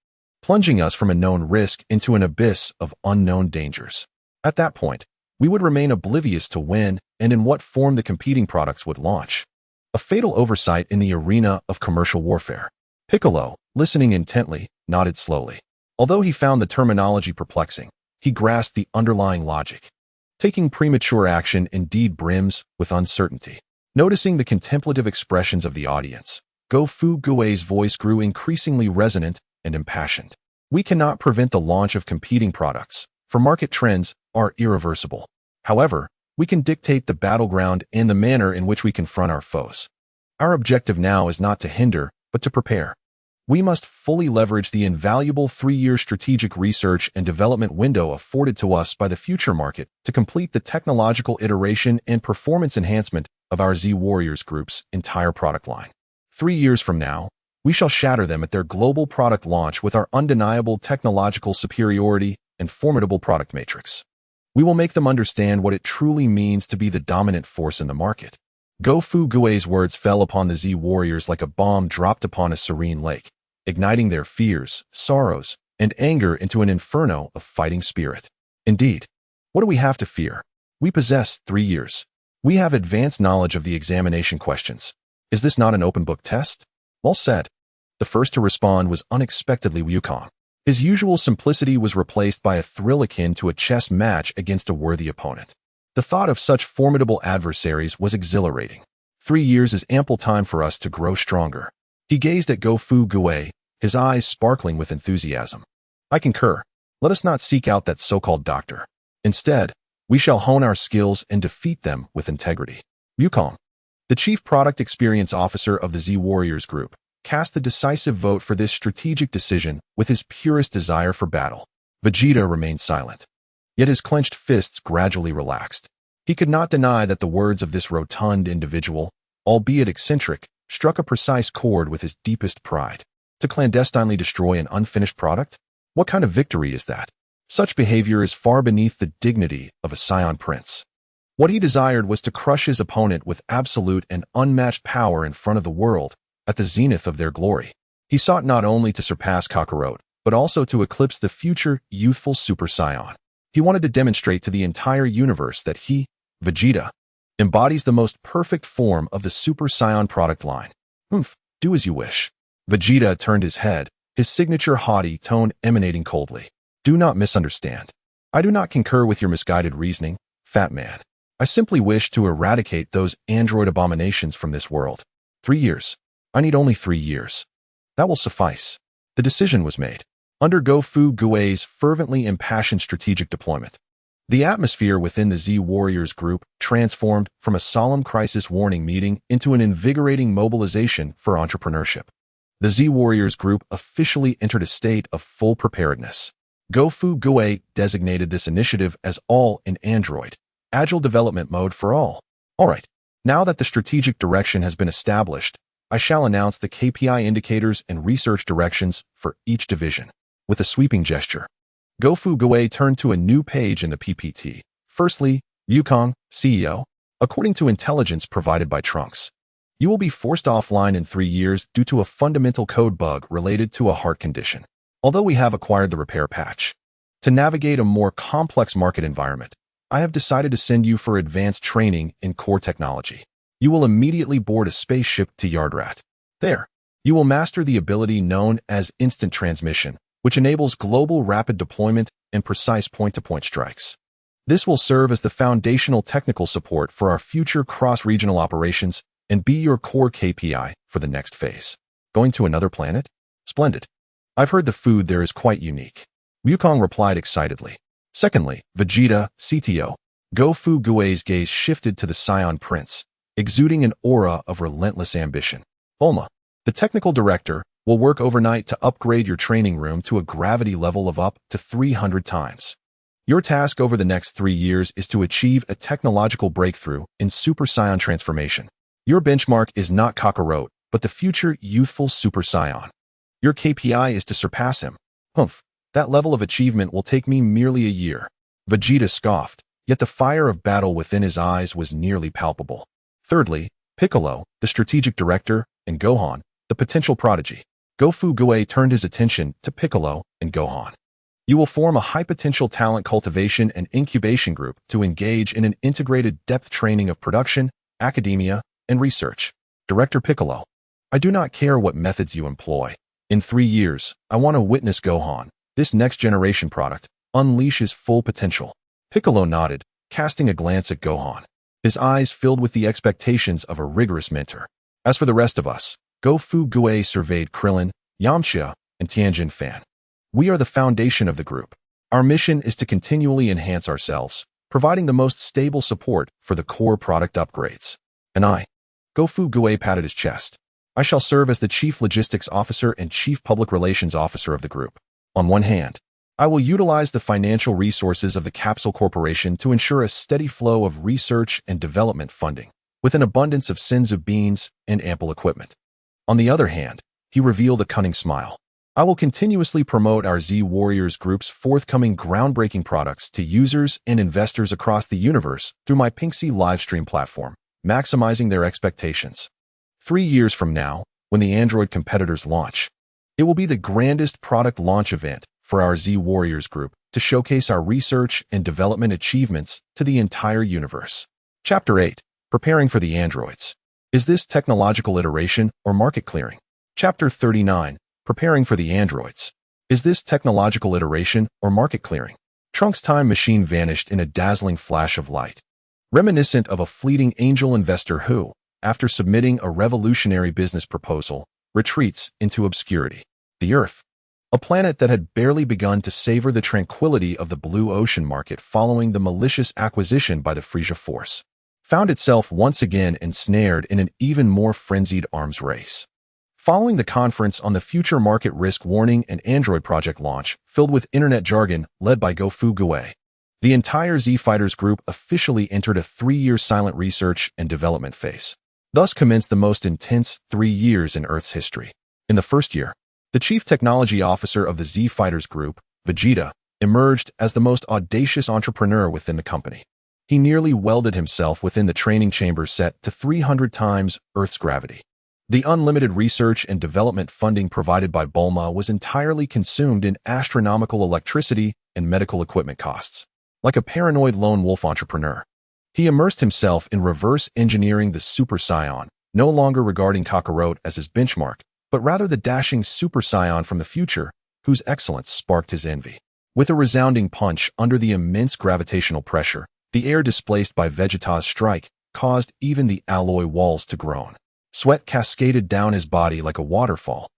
Speaker 1: plunging us from a known risk into an abyss of unknown dangers. At that point, we would remain oblivious to when and in what form the competing products would launch. A fatal oversight in the arena of commercial warfare. Piccolo, listening intently, nodded slowly. Although he found the terminology perplexing, he grasped the underlying logic. Taking premature action indeed brims with uncertainty. Noticing the contemplative expressions of the audience, Go Fu Gui's voice grew increasingly resonant and impassioned. We cannot prevent the launch of competing products, for market trends are irreversible. However, we can dictate the battleground and the manner in which we confront our foes. Our objective now is not to hinder, but to prepare. We must fully leverage the invaluable 3-year strategic research and development window afforded to us by the future market to complete the technological iteration and performance enhancement of our Z Warriors Group's entire product line. 3 years from now, we shall shatter them at their global product launch with our undeniable technological superiority and formidable product matrix. We will make them understand what it truly means to be the dominant force in the market. Go Fu Gui's words fell upon the Z Warriors like a bomb dropped upon a serene lake, igniting their fears, sorrows, and anger into an inferno of fighting spirit. Indeed, what do we have to fear? We possess 3 years. We have advanced knowledge of the examination questions. Is this not an open book test? Well said. The first to respond was unexpectedly Wukong. His usual simplicity was replaced by a thrill akin to a chess match against a worthy opponent. The thought of such formidable adversaries was exhilarating. 3 years is ample time for us to grow stronger. He gazed at Go Fu Gui, his eyes sparkling with enthusiasm. I concur. Let us not seek out that so-called doctor. Instead, we shall hone our skills and defeat them with integrity. Wukong, the Chief Product Experience Officer of the Z Warriors Group, cast the decisive vote for this strategic decision with his purest desire for battle. Vegeta remained silent. Yet his clenched fists gradually relaxed. He could not deny that the words of this rotund individual, albeit eccentric, struck a precise chord with his deepest pride. To clandestinely destroy an unfinished product? What kind of victory is that? Such behavior is far beneath the dignity of a Scion Prince. What he desired was to crush his opponent with absolute and unmatched power in front of the world, at the zenith of their glory. He sought not only to surpass Kakarot, but also to eclipse the future youthful Super Saiyan. He wanted to demonstrate to the entire universe that he, Vegeta, embodies the most perfect form of the Super Saiyan product line. Do as you wish. Vegeta turned his head, his signature haughty tone emanating coldly. Do not misunderstand. I do not concur with your misguided reasoning, fat man. I simply wish to eradicate those android abominations from this world. 3 years. I need only 3 years. That will suffice. The decision was made. Under Gofu Gue's fervently impassioned strategic deployment, the atmosphere within the Z Warriors group transformed from a solemn crisis warning meeting into an invigorating mobilization for entrepreneurship. The Z Warriors group officially entered a state of full preparedness. Gofu Gue designated this initiative as All in Android, Agile Development Mode for All. Alright, now that the strategic direction has been established, I shall announce the KPI indicators and research directions for each division. With a sweeping gesture, Gofu Gue turned to a new page in the PPT. Firstly, Yukong, CEO. According to intelligence provided by Trunks, you will be forced offline in 3 years due to a fundamental code bug related to a heart condition. Although we have acquired the repair patch, to navigate a more complex market environment, I have decided to send you for advanced training in core technology. You will immediately board a spaceship to Yardrat. There, you will master the ability known as instant transmission, which enables global rapid deployment and precise point-to-point strikes. This will serve as the foundational technical support for our future cross-regional operations and be your core KPI for the next phase. Going to another planet? Splendid. I've heard the food there is quite unique. Wukong replied excitedly. Secondly, Vegeta, CTO. Gofu Gue's gaze shifted to the Scion Prince, exuding an aura of relentless ambition. Bulma, the technical director, will work overnight to upgrade your training room to a gravity level of up to 300 times. Your task over the next 3 years is to achieve a technological breakthrough in Super Saiyan transformation. Your benchmark is not Kakarot, but the future youthful Super Saiyan. Your KPI is to surpass him. That level of achievement will take me merely a year. Vegeta scoffed, yet the fire of battle within his eyes was nearly palpable. Thirdly, Piccolo, the strategic director, and Gohan, the potential prodigy. Gofu Gue turned his attention to Piccolo and Gohan. You will form a high-potential talent cultivation and incubation group to engage in an integrated depth training of production, academia, and research. Director Piccolo, I do not care what methods you employ. In 3 years, I want to witness Gohan, this next-generation product, unleash his full potential. Piccolo nodded, casting a glance at Gohan, his eyes filled with the expectations of a rigorous mentor. As for the rest of us, Gofu Gue surveyed Krillin, Yamcha, and Tianjin Fan. We are the foundation of the group. Our mission is to continually enhance ourselves, providing the most stable support for the core product upgrades. And I, Gofu Gue patted his chest. I shall serve as the Chief Logistics Officer and Chief Public Relations Officer of the group. On one hand, I will utilize the financial resources of the Capsule Corporation to ensure a steady flow of research and development funding, with an abundance of Senzu beans and ample equipment. On the other hand, he revealed a cunning smile. I will continuously promote our Z Warriors group's forthcoming groundbreaking products to users and investors across the universe through my Pinksy livestream platform, maximizing their expectations. 3 years from now, when the Android competitors launch, it will be the grandest product launch event for our Z Warriors group to showcase our research and development achievements to the entire universe. Chapter 8. Preparing for the Androids. Is this technological iteration or market clearing? Chapter 39. Preparing for the Androids. Is this technological iteration or market clearing? Trunks' time machine vanished in a dazzling flash of light, reminiscent of a fleeting angel investor who, after submitting a revolutionary business proposal, retreats into obscurity. The Earth, a planet that had barely begun to savor the tranquility of the blue ocean market following the malicious acquisition by the Frisia Force, found itself once again ensnared in an even more frenzied arms race. Following the conference on the future market risk warning and Android project launch, filled with internet jargon led by Gofu Gue, the entire Z Fighters group officially entered a 3-year silent research and development phase. Thus commenced the most intense 3 years in Earth's history. In the first year, the Chief Technology Officer of the Z Fighters group, Vegeta, emerged as the most audacious entrepreneur within the company. He nearly welded himself within the training chamber set to 300 times Earth's gravity. The unlimited research and development funding provided by Bulma was entirely consumed in astronomical electricity and medical equipment costs. Like a paranoid lone wolf entrepreneur, he immersed himself in reverse engineering the Super Saiyan, no longer regarding Kakarot as his benchmark, but rather the dashing Super Saiyan from the future, whose excellence sparked his envy. With a resounding punch under the immense gravitational pressure, the air displaced by Vegeta's strike caused even the alloy walls to groan. Sweat cascaded down his body like a waterfall,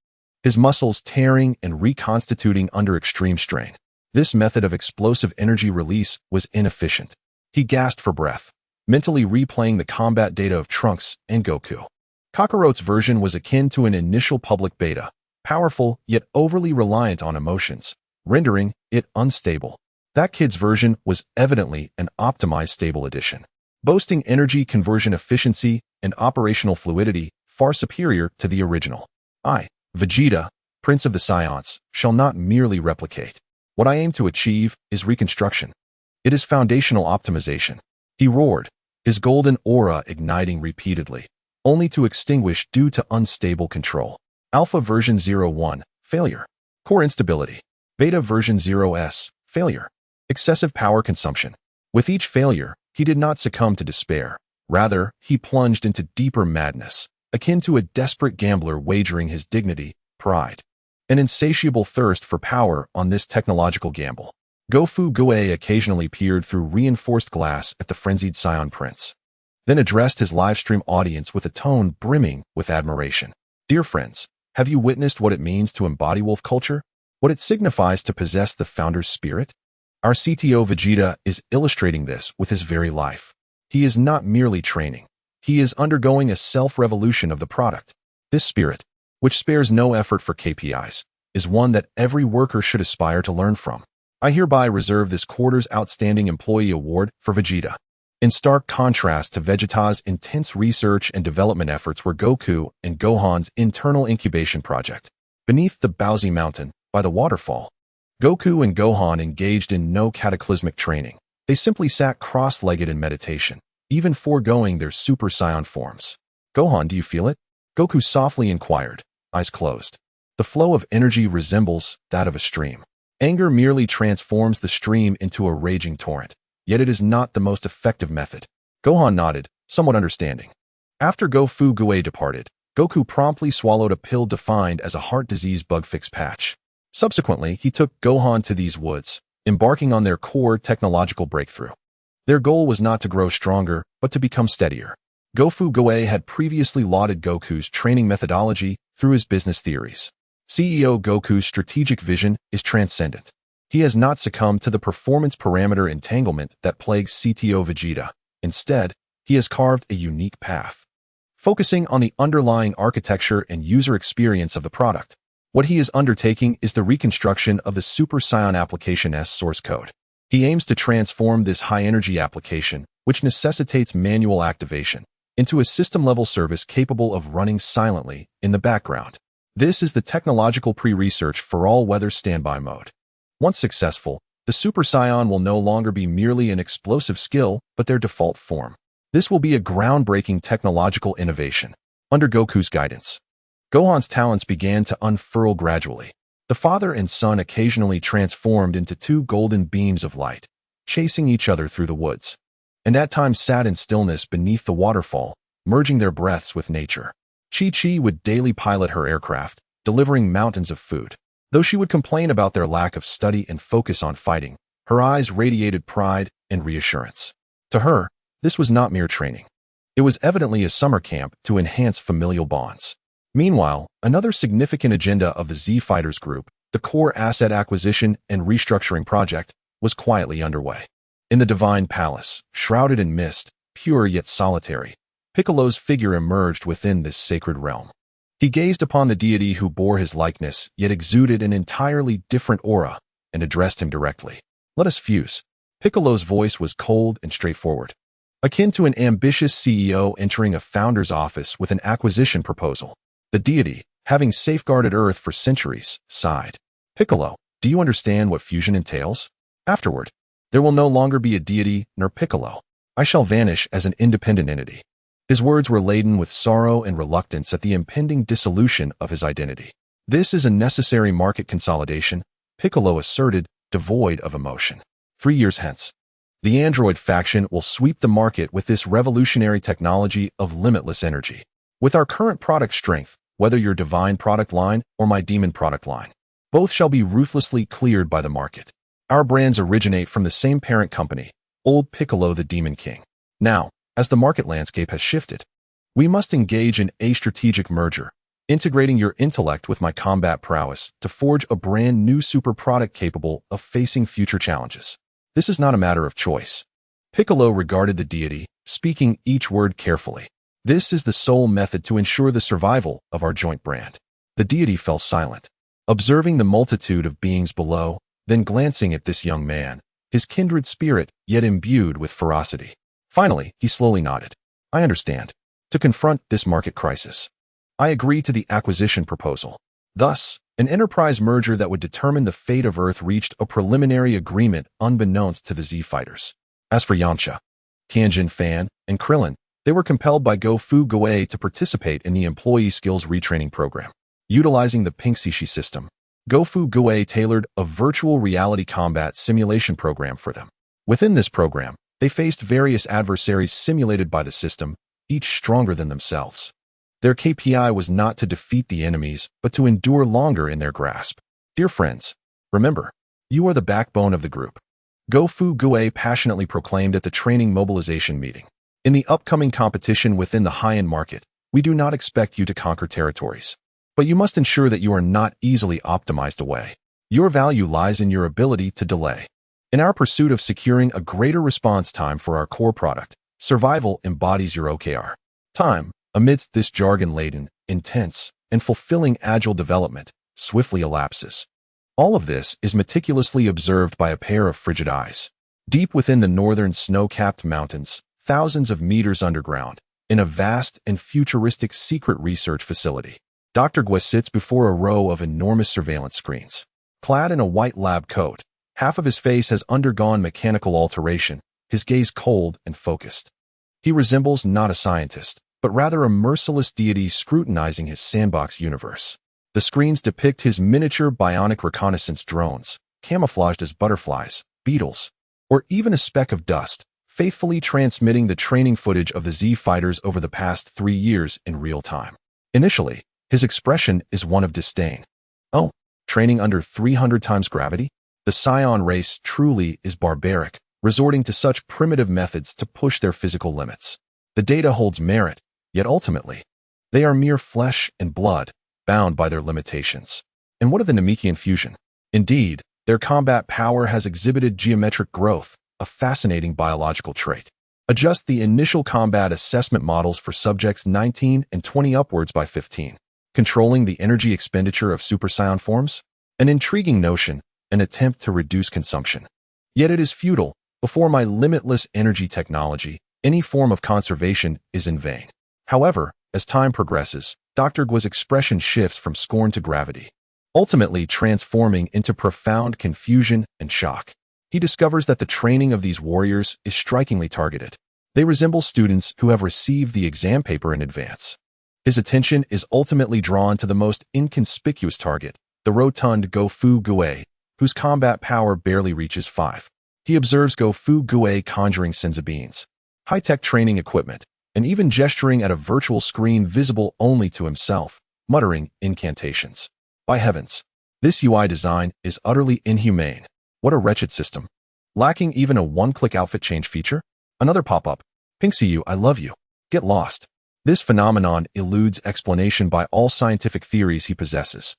Speaker 1: his muscles tearing and reconstituting under extreme strain. This method of explosive energy release was inefficient. He gasped for breath, mentally replaying the combat data of Trunks and Goku. Kakarot's version was akin to an initial public beta, powerful yet overly reliant on emotions, rendering it unstable. That kid's version was evidently an optimized stable edition, boasting energy conversion efficiency and operational fluidity far superior to the original. I, Vegeta, Prince of the Saiyans, shall not merely replicate. What I aim to achieve is reconstruction. It is foundational optimization. He roared, his golden aura igniting repeatedly, only to extinguish due to unstable control. Alpha version 01, failure. Core instability. Beta version 0S, failure. Excessive power consumption. With each failure, he did not succumb to despair. Rather, he plunged into deeper madness, akin to a desperate gambler wagering his dignity, pride, an insatiable thirst for power on this technological gamble. Gofu Goe occasionally peered through reinforced glass at the frenzied Saiyan Prince, then addressed his livestream audience with a tone brimming with admiration. Dear friends, have you witnessed what it means to embody wolf culture? What it signifies to possess the founder's spirit? Our CTO Vegeta is illustrating this with his very life. He is not merely training. He is undergoing a self-revolution of the product. This spirit, which spares no effort for KPIs, is one that every worker should aspire to learn from. I hereby reserve this quarter's Outstanding Employee Award for Vegeta. In stark contrast to Vegeta's intense research and development efforts were Goku and Gohan's internal incubation project. Beneath the Bowsy Mountain, by the waterfall, Goku and Gohan engaged in no cataclysmic training. They simply sat cross-legged in meditation, even foregoing their Super Saiyan forms. Gohan, do you feel it? Goku softly inquired, eyes closed. The flow of energy resembles that of a stream. Anger merely transforms the stream into a raging torrent, yet it is not the most effective method. Gohan nodded, somewhat understanding. After Gofu Goe departed, Goku promptly swallowed a pill defined as a heart disease bug fix patch. Subsequently, he took Gohan to these woods, embarking on their core technological breakthrough. Their goal was not to grow stronger, but to become steadier. Gofu Goe had previously lauded Goku's training methodology through his business theories. CEO Goku's strategic vision is transcendent. He has not succumbed to the performance parameter entanglement that plagues CTO Vegeta. Instead, he has carved a unique path, focusing on the underlying architecture and user experience of the product. What he is undertaking is the reconstruction of the Super Saiyan application's source code. He aims to transform this high-energy application, which necessitates manual activation, into a system-level service capable of running silently in the background. This is the technological pre-research for all-weather standby mode. Once successful, the Super Saiyan will no longer be merely an explosive skill, but their default form. This will be a groundbreaking technological innovation. Under Goku's guidance, Gohan's talents began to unfurl gradually. The father and son occasionally transformed into two golden beams of light, chasing each other through the woods, and at times sat in stillness beneath the waterfall, merging their breaths with nature. Chi-Chi would daily pilot her aircraft, delivering mountains of food. Though she would complain about their lack of study and focus on fighting, her eyes radiated pride and reassurance. To her, this was not mere training. It was evidently a summer camp to enhance familial bonds. Meanwhile, another significant agenda of the Z-Fighters group, the core asset acquisition and restructuring project, was quietly underway. In the Divine Palace, shrouded in mist, pure yet solitary, Piccolo's figure emerged within this sacred realm. He gazed upon the deity who bore his likeness, yet exuded an entirely different aura, and addressed him directly. Let us fuse. Piccolo's voice was cold and straightforward, akin to an ambitious CEO entering a founder's office with an acquisition proposal. The deity, having safeguarded Earth for centuries, sighed. Piccolo, do you understand what fusion entails? Afterward, there will no longer be a deity nor Piccolo. I shall vanish as an independent entity. His words were laden with sorrow and reluctance at the impending dissolution of his identity. This is a necessary market consolidation, Piccolo asserted, devoid of emotion. 3 years hence, the android faction will sweep the market with this revolutionary technology of limitless energy. With our current product strength, whether your divine product line or my demon product line, both shall be ruthlessly cleared by the market. Our brands originate from the same parent company, Old Piccolo the Demon King. Now, as the market landscape has shifted, we must engage in a strategic merger, integrating your intellect with my combat prowess to forge a brand new super product capable of facing future challenges. This is not a matter of choice. Piccolo regarded the deity, speaking each word carefully. This is the sole method to ensure the survival of our joint brand. The deity fell silent, observing the multitude of beings below, then glancing at this young man, his kindred spirit yet imbued with ferocity. Finally, he slowly nodded. I understand. To confront this market crisis, I agree to the acquisition proposal. Thus, an enterprise merger that would determine the fate of Earth reached a preliminary agreement unbeknownst to the Z-Fighters. As for Yamcha, Tianjin Fan, and Krillin, they were compelled by Go Fu Goei to participate in the Employee Skills Retraining Program. Utilizing the Pink Sishi system, Go Fu Goei tailored a virtual reality combat simulation program for them. Within this program, they faced various adversaries simulated by the system, each stronger than themselves. Their KPI was not to defeat the enemies, but to endure longer in their grasp. Dear friends, remember, you are the backbone of the group. Go Fu Goei passionately proclaimed at the training mobilization meeting. In the upcoming competition within the high-end market, we do not expect you to conquer territories. But you must ensure that you are not easily optimized away. Your value lies in your ability to delay. In our pursuit of securing a greater response time for our core product, survival embodies your OKR. Time, amidst this jargon-laden, intense, and fulfilling agile development, swiftly elapses. All of this is meticulously observed by a pair of frigid eyes. Deep within the northern snow-capped mountains, thousands of meters underground, in a vast and futuristic secret research facility, Dr. Gua sits before a row of enormous surveillance screens. Clad in a white lab coat, half of his face has undergone mechanical alteration, his gaze cold and focused. He resembles not a scientist, but rather a merciless deity scrutinizing his sandbox universe. The screens depict his miniature bionic reconnaissance drones, camouflaged as butterflies, beetles, or even a speck of dust, faithfully transmitting the training footage of the Z-Fighters over the past 3 years in real time. Initially, his expression is one of disdain. Oh, training under 300 times gravity? The Scion race truly is barbaric, resorting to such primitive methods to push their physical limits. The data holds merit, yet ultimately, they are mere flesh and blood, bound by their limitations. And what of the Namekian fusion? Indeed, their combat power has exhibited geometric growth, a fascinating biological trait. Adjust the initial combat assessment models for subjects 19 and 20 upwards by 15. Controlling the energy expenditure of Super Saiyan forms? An intriguing notion, an attempt to reduce consumption. Yet it is futile. Before my limitless energy technology, any form of conservation is in vain. However, as time progresses, Dr. Gua's expression shifts from scorn to gravity, ultimately transforming into profound confusion and shock. He discovers that the training of these warriors is strikingly targeted. They resemble students who have received the exam paper in advance. His attention is ultimately drawn to the most inconspicuous target, the rotund Go Fu Goei, whose combat power barely reaches 5. He observes Go Fu Goei conjuring senzu beans, high-tech training equipment, and even gesturing at a virtual screen visible only to himself, muttering incantations. By heavens, this UI design is utterly inhumane. What a wretched system. Lacking even a one-click outfit change feature? Another pop-up. Pinksu, I love you. Get lost. This phenomenon eludes explanation by all scientific theories he possesses.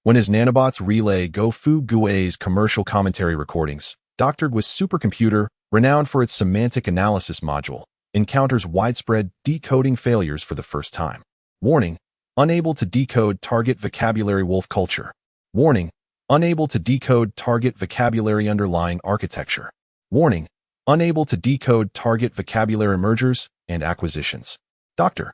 Speaker 1: When his nanobots relay Go Fu Goei's commercial commentary recordings, Dr. Gua's supercomputer, renowned for its semantic analysis module, encounters widespread decoding failures for the first time. Warning, unable to decode target vocabulary wolf culture. Warning, unable to decode target vocabulary underlying architecture. Warning, unable to decode target vocabulary mergers and acquisitions. Dr.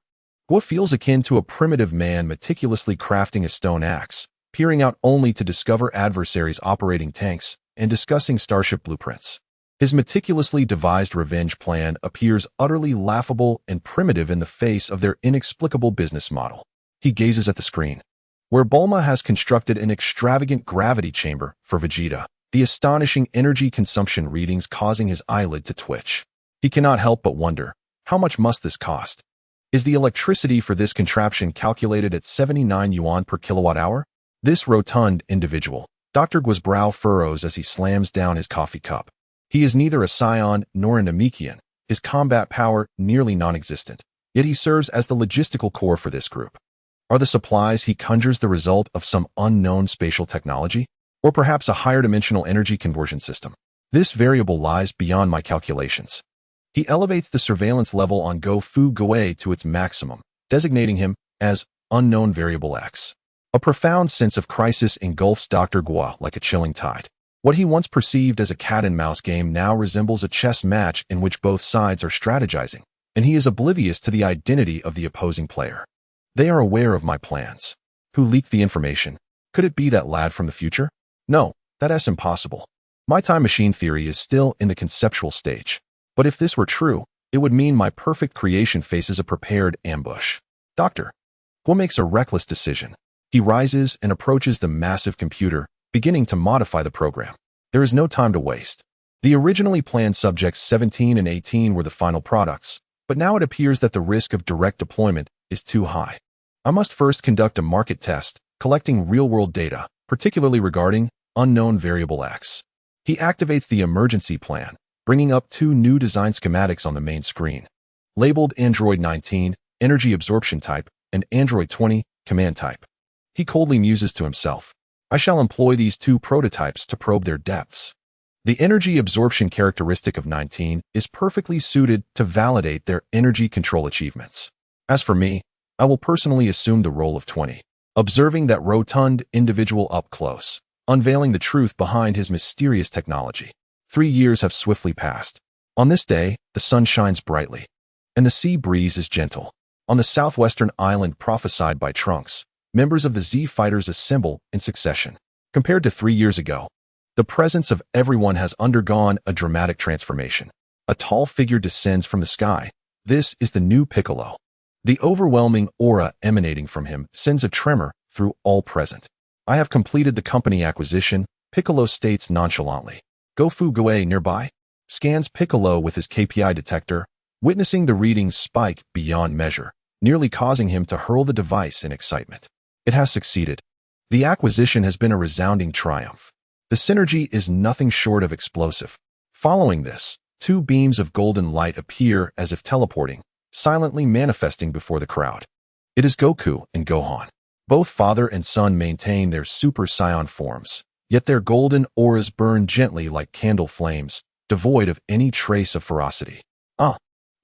Speaker 1: Gua feels akin to a primitive man meticulously crafting a stone axe, peering out only to discover adversaries operating tanks and discussing Starship blueprints. His meticulously devised revenge plan appears utterly laughable and primitive in the face of their inexplicable business model. He gazes at the screen, where Bulma has constructed an extravagant gravity chamber for Vegeta, the astonishing energy consumption readings causing his eyelid to twitch. He cannot help but wonder, how much must this cost? Is the electricity for this contraption calculated at 79 yuan per kilowatt-hour? This rotund individual, Dr. Gua's brow furrows as he slams down his coffee cup. He is neither a Scion nor a Namekian, his combat power nearly non-existent, yet he serves as the logistical core for this group. Are the supplies he conjures the result of some unknown spatial technology? Or perhaps a higher-dimensional energy conversion system? This variable lies beyond my calculations. He elevates the surveillance level on Go Fu Gue to its maximum, designating him as Unknown Variable X. A profound sense of crisis engulfs Dr. Gua like a chilling tide. What he once perceived as a cat-and-mouse game now resembles a chess match in which both sides are strategizing, and he is oblivious to the identity of the opposing player. They are aware of my plans. Who leaked the information? Could it be that lad from the future? No, that's impossible. My time machine theory is still in the conceptual stage. But if this were true, it would mean my perfect creation faces a prepared ambush. Dr. Gua makes a reckless decision. He rises and approaches the massive computer, beginning to modify the program. There is no time to waste. The originally planned subjects 17 and 18 were the final products, but now it appears that the risk of direct deployment is too high. I must first conduct a market test, collecting real-world data, particularly regarding Unknown Variable X. He activates the emergency plan, bringing up two new design schematics on the main screen. Labeled Android 19, Energy Absorption Type, and Android 20, Command Type. He coldly muses to himself, I shall employ these two prototypes to probe their depths. The energy absorption characteristic of 19 is perfectly suited to validate their energy control achievements. As for me, I will personally assume the role of 20, observing that rotund individual up close, unveiling the truth behind his mysterious technology. 3 years have swiftly passed. On this day, the sun shines brightly, and the sea breeze is gentle. On the southwestern island prophesied by Trunks, members of the Z Fighters assemble in succession. Compared to 3 years ago, the presence of everyone has undergone a dramatic transformation. A tall figure descends from the sky. This is the new Piccolo. The overwhelming aura emanating from him sends a tremor through all present. I have completed the company acquisition, Piccolo states nonchalantly. Go Fu Gue nearby scans Piccolo with his KPI detector, witnessing the readings spike beyond measure, nearly causing him to hurl the device in excitement. It has succeeded. The acquisition has been a resounding triumph. The synergy is nothing short of explosive. Following this, two beams of golden light appear as if teleporting, silently manifesting before the crowd. It is Goku and Gohan. Both father and son maintain their Super Saiyan forms, yet their golden auras burn gently like candle flames, devoid of any trace of ferocity.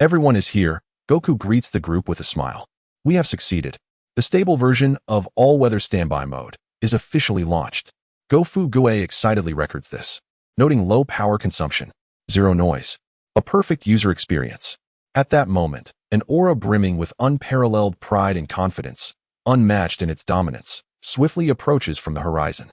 Speaker 1: Everyone is here. Goku greets the group with a smile. We have succeeded. The stable version of all-weather standby mode is officially launched. Go Fu Gue excitedly records this, noting low power consumption, zero noise, a perfect user experience. At that moment, an aura brimming with unparalleled pride and confidence, unmatched in its dominance, swiftly approaches from the horizon.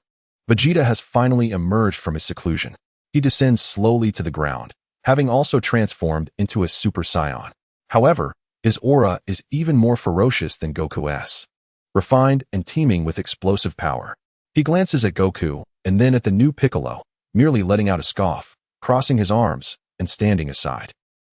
Speaker 1: Vegeta has finally emerged from his seclusion. He descends slowly to the ground, having also transformed into a Super Saiyan. However, his aura is even more ferocious than Goku's, refined and teeming with explosive power. He glances at Goku and then at the new Piccolo, merely letting out a scoff, crossing his arms and standing aside.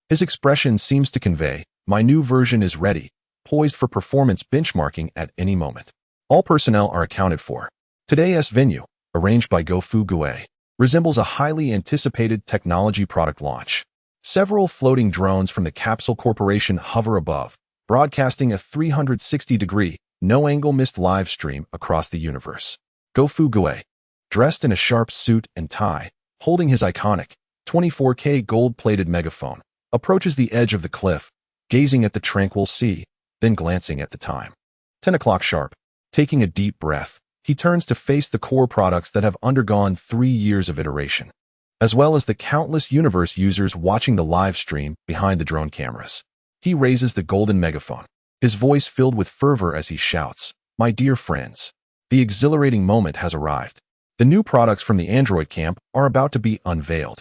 Speaker 1: His expression seems to convey, my new version is ready, poised for performance benchmarking at any moment. All personnel are accounted for. Today's venue, arranged by Go Fu Gue, resembles a highly anticipated technology product launch. Several floating drones from the Capsule Corporation hover above, broadcasting a 360-degree, no-angle missed live stream across the universe. Go Fu Gue, dressed in a sharp suit and tie, holding his iconic 24K gold-plated megaphone, approaches the edge of the cliff, gazing at the tranquil sea, then glancing at the time. 10 o'clock sharp. Taking a deep breath, he turns to face the core products that have undergone 3 years of iteration, as well as the countless universe users watching the live stream behind the drone cameras. He raises the golden megaphone, his voice filled with fervor as he shouts, "My dear friends, the exhilarating moment has arrived. The new products from the Android camp are about to be unveiled,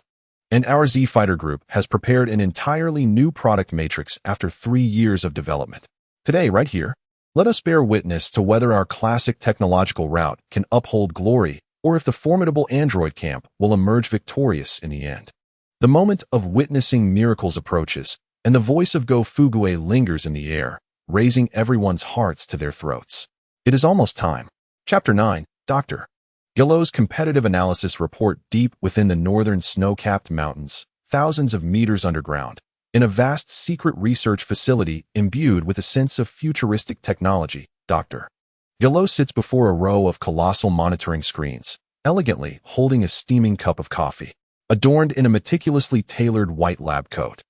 Speaker 1: and our Z Fighter group has prepared an entirely new product matrix after 3 years of development. Today, right here, let us bear witness to whether our classic technological route can uphold glory or if the formidable Android camp will emerge victorious in the end. The moment of witnessing miracles approaches, and the voice of Go Fugue lingers in the air, raising everyone's hearts to their throats. It is almost time. Chapter 9, Dr. Gillot's competitive analysis report deep within the northern snow-capped mountains, thousands of meters underground, in a vast secret research facility imbued with a sense of futuristic technology. Dr. Gillot sits before a row of colossal monitoring screens, elegantly holding a steaming cup of coffee, adorned in a meticulously tailored white lab coat.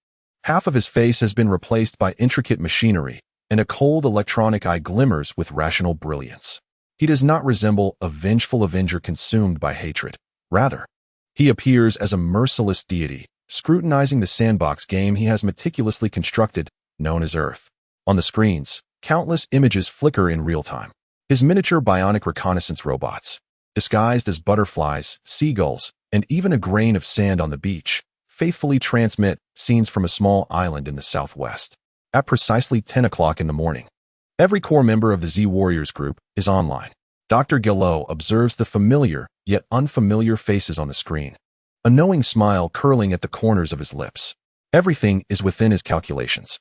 Speaker 1: Half of his face has been replaced by intricate machinery, and a cold electronic eye glimmers with rational brilliance. He does not resemble a vengeful avenger consumed by hatred. Rather, he appears as a merciless deity, scrutinizing the sandbox game he has meticulously constructed, known as Earth. On the screens, countless images flicker in real time. His miniature bionic reconnaissance robots, disguised as butterflies, seagulls, and even a grain of sand on the beach, faithfully transmit scenes from a small island in the southwest. At precisely 10 o'clock in the morning, every core member of the Z Warriors group is online. Dr. Gillot observes the familiar yet unfamiliar faces on the screen, a knowing smile curling at the corners of his lips. Everything is within his calculations.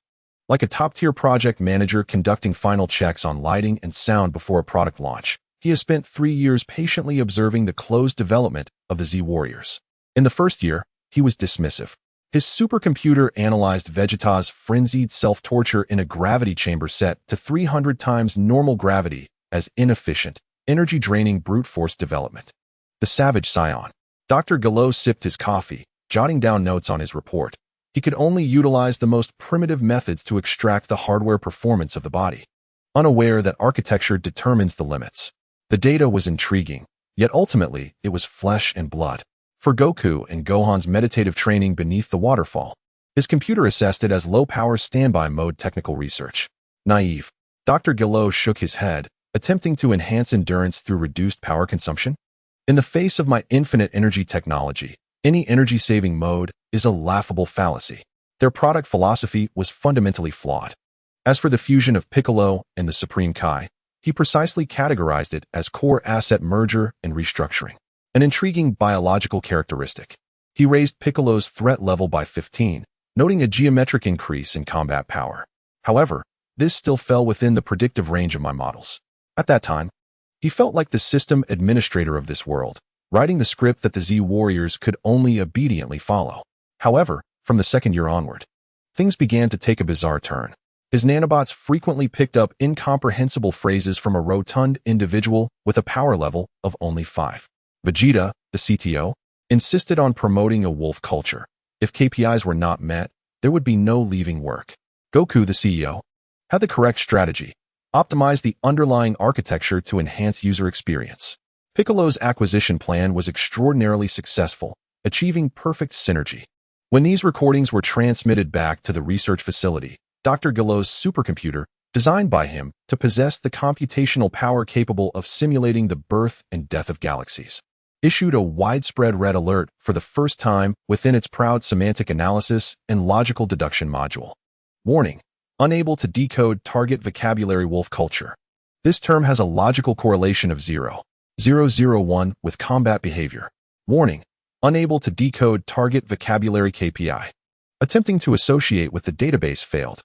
Speaker 1: Like a top-tier project manager conducting final checks on lighting and sound before a product launch, he has spent 3 years patiently observing the closed development of the Z Warriors. In the first year, he was dismissive. His supercomputer analyzed Vegeta's frenzied self-torture in a gravity chamber set to 300 times normal gravity as inefficient, energy-draining brute force development. The savage scion. Dr. Gillot sipped his coffee, jotting down notes on his report. He could only utilize the most primitive methods to extract the hardware performance of the body, unaware that architecture determines the limits. The data was intriguing, yet ultimately it was flesh and blood. For Goku and Gohan's meditative training beneath the waterfall, his computer assessed it as low-power standby mode technical research. Naive. Dr. Gillot shook his head, attempting to enhance endurance through reduced power consumption. In the face of my infinite energy technology, any energy-saving mode is a laughable fallacy. Their product philosophy was fundamentally flawed. As for the fusion of Piccolo and the Supreme Kai, he precisely categorized it as core asset merger and restructuring. An intriguing biological characteristic. He raised Piccolo's threat level by 15, noting a geometric increase in combat power. However, this still fell within the predictive range of my models. At that time, he felt like the system administrator of this world, writing the script that the Z Warriors could only obediently follow. However, from the second year onward, things began to take a bizarre turn. His nanobots frequently picked up incomprehensible phrases from a rotund individual with a power level of only 5. Vegeta, the CTO, insisted on promoting a wolf culture. If KPIs were not met, there would be no leaving work. Goku, the CEO, had the correct strategy, optimized the underlying architecture to enhance user experience. Piccolo's acquisition plan was extraordinarily successful, achieving perfect synergy. When these recordings were transmitted back to the research facility, Dr. Gillot's supercomputer, designed by him to possess the computational power capable of simulating the birth and death of galaxies, issued a widespread red alert for the first time within its proud semantic analysis and logical deduction module. Warning: unable to decode target vocabulary wolf culture. This term has a logical correlation of 0.001 with combat behavior. Warning: unable to decode target vocabulary KPI. Attempting to associate with the database failed.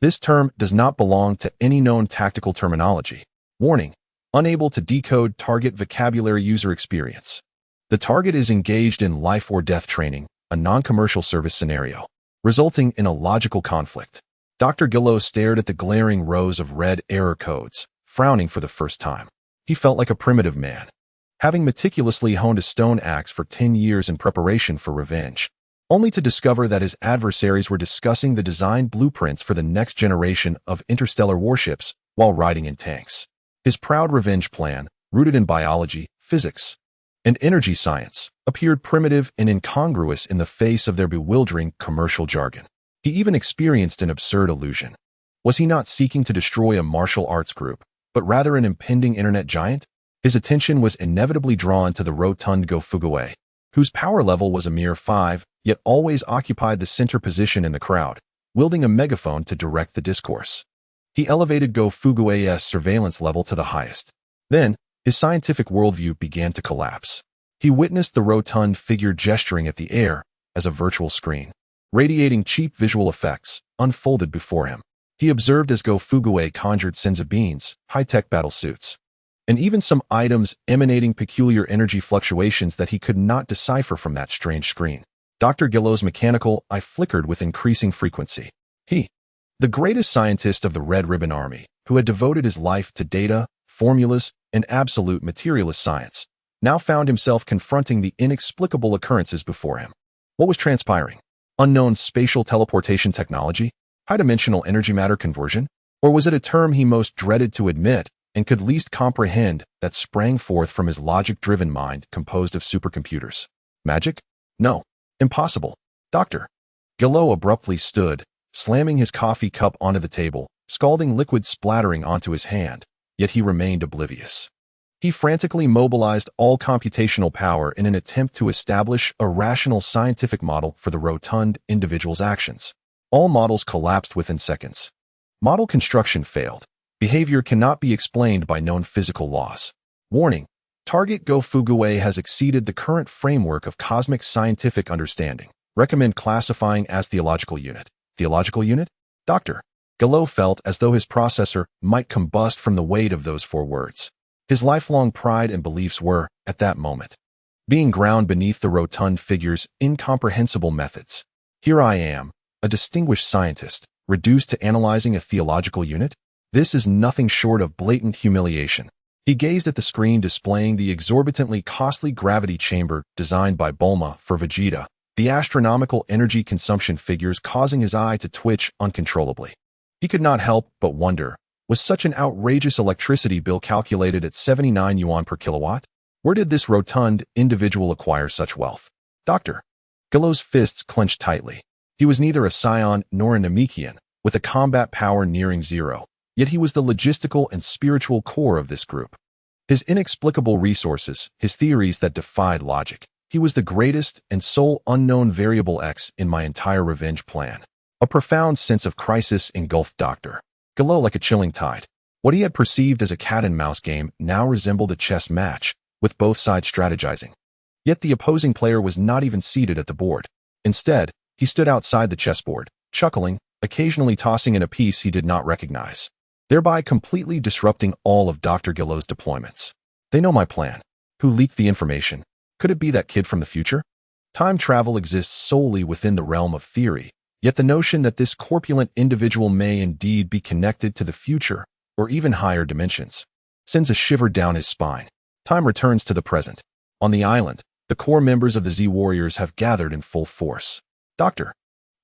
Speaker 1: This term does not belong to any known tactical terminology. Warning: unable to decode target vocabulary user experience. The target is engaged in life or death training, a non-commercial service scenario, resulting in a logical conflict. Dr. Gillot stared at the glaring rows of red error codes, frowning for the first time. He felt like a primitive man, having meticulously honed a stone axe for 10 years in preparation for revenge, only to discover that his adversaries were discussing the design blueprints for the next generation of interstellar warships while riding in tanks. His proud revenge plan, rooted in biology, physics, and energy science, appeared primitive and incongruous in the face of their bewildering commercial jargon. He even experienced an absurd illusion. Was he not seeking to destroy a martial arts group, but rather an impending internet giant? His attention was inevitably drawn to the rotund Go-Fuguei, whose power level was a mere 5, yet always occupied the center position in the crowd, wielding a megaphone to direct the discourse. He elevated Go-Fuguei's surveillance level to the highest. Then, his scientific worldview began to collapse. He witnessed the rotund figure gesturing at the air as a virtual screen, radiating cheap visual effects, unfolded before him. He observed as Go-Fuguei conjured Senza beans, high-tech battle suits, and even some items emanating peculiar energy fluctuations that he could not decipher from that strange screen. Dr. Gillot's mechanical eye flickered with increasing frequency. He, the greatest scientist of the Red Ribbon Army, who had devoted his life to data, formulas, and absolute materialist science, now found himself confronting the inexplicable occurrences before him. What was transpiring? Unknown spatial teleportation technology? High-dimensional energy-matter conversion? Or was it a term he most dreaded to admit and could least comprehend that sprang forth from his logic-driven mind composed of supercomputers? Magic? No. Impossible. Dr. Gillot abruptly stood, slamming his coffee cup onto the table, scalding liquid splattering onto his hand, yet he remained oblivious. He frantically mobilized all computational power in an attempt to establish a rational scientific model for the rotund individual's actions. All models collapsed within seconds. Model construction failed. Behavior cannot be explained by known physical laws. Warning: Target Go-Fuguei has exceeded the current framework of cosmic scientific understanding. Recommend classifying as theological unit. Theological unit? Dr. Gillot felt as though his processor might combust from the weight of those 4 words. His lifelong pride and beliefs were, at that moment, being ground beneath the rotund figure's incomprehensible methods. Here I am, a distinguished scientist, reduced to analyzing a theological unit? This is nothing short of blatant humiliation. He gazed at the screen displaying the exorbitantly costly gravity chamber designed by Bulma for Vegeta, the astronomical energy consumption figures causing his eye to twitch uncontrollably. He could not help but wonder, was such an outrageous electricity bill calculated at 79 yuan per kilowatt? Where did this rotund individual acquire such wealth? Dr. Gillot's fists clenched tightly. He was neither a Scion nor a Namekian, with a combat power nearing 0. Yet he was the logistical and spiritual core of this group. His inexplicable resources, his theories that defied logic. He was the greatest and sole unknown variable X in my entire revenge plan. A profound sense of crisis engulfed Dr. Gillot like a chilling tide. What he had perceived as a cat-and-mouse game now resembled a chess match, with both sides strategizing. Yet the opposing player was not even seated at the board. Instead, he stood outside the chessboard, chuckling, occasionally tossing in a piece he did not recognize, thereby completely disrupting all of Dr. Gillot's deployments. They know my plan. Who leaked the information? Could it be that kid from the future? Time travel exists solely within the realm of theory, yet the notion that this corpulent individual may indeed be connected to the future, or even higher dimensions, sends a shiver down his spine. Time returns to the present. On the island, the core members of the Z Warriors have gathered in full force. Dr.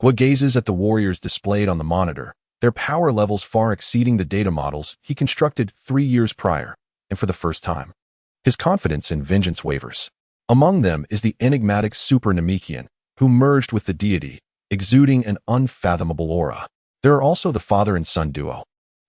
Speaker 1: Gua gazes at the warriors displayed on the monitor, their power levels far exceeding the data models he constructed 3 years prior, and for the first time, his confidence in vengeance wavers. Among them is the enigmatic Super Namekian, who merged with the deity, exuding an unfathomable aura. There are also the father and son duo,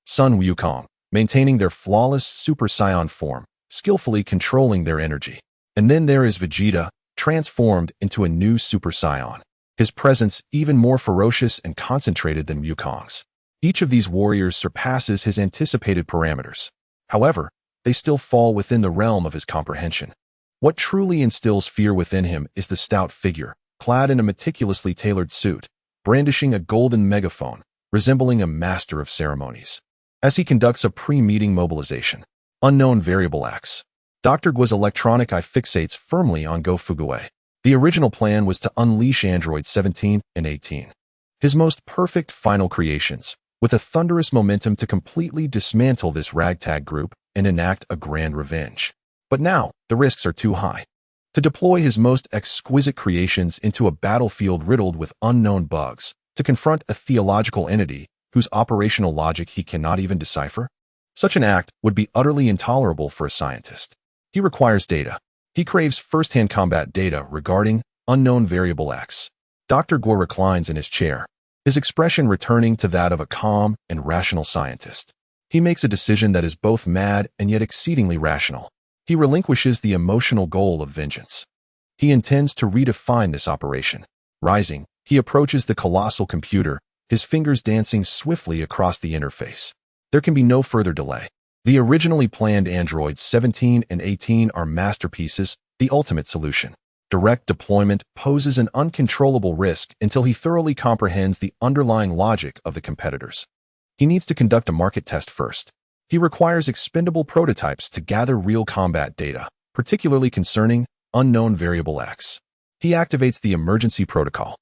Speaker 1: Sun Wukong, maintaining their flawless Super Saiyan form, skillfully controlling their energy. And then there is Vegeta, transformed into a new Super Saiyan, his presence even more ferocious and concentrated than Wukong's. Each of these warriors surpasses his anticipated parameters. However, they still fall within the realm of his comprehension. What truly instills fear within him is the stout figure, clad in a meticulously tailored suit, brandishing a golden megaphone, resembling a master of ceremonies. As he conducts a pre-meeting mobilization, unknown variable X, Dr. Gua's electronic eye fixates firmly on Go-Fuguei. The original plan was to unleash androids 17 and 18, his most perfect final creations, with a thunderous momentum to completely dismantle this ragtag group and enact a grand revenge. But now, the risks are too high. To deploy his most exquisite creations into a battlefield riddled with unknown bugs, to confront a theological entity whose operational logic he cannot even decipher? Such an act would be utterly intolerable for a scientist. He requires data. He craves first-hand combat data regarding unknown variable X. Dr. Gua reclines in his chair, his expression returning to that of a calm and rational scientist. He makes a decision that is both mad and yet exceedingly rational. He relinquishes the emotional goal of vengeance. He intends to redefine this operation. Rising, he approaches the colossal computer, his fingers dancing swiftly across the interface. There can be no further delay. The originally planned androids 17 and 18 are masterpieces, the ultimate solution. Direct deployment poses an uncontrollable risk until he thoroughly comprehends the underlying logic of the competitors. He needs to conduct a market test first. He requires expendable prototypes to gather real combat data, particularly concerning unknown variable X. He activates the emergency protocol,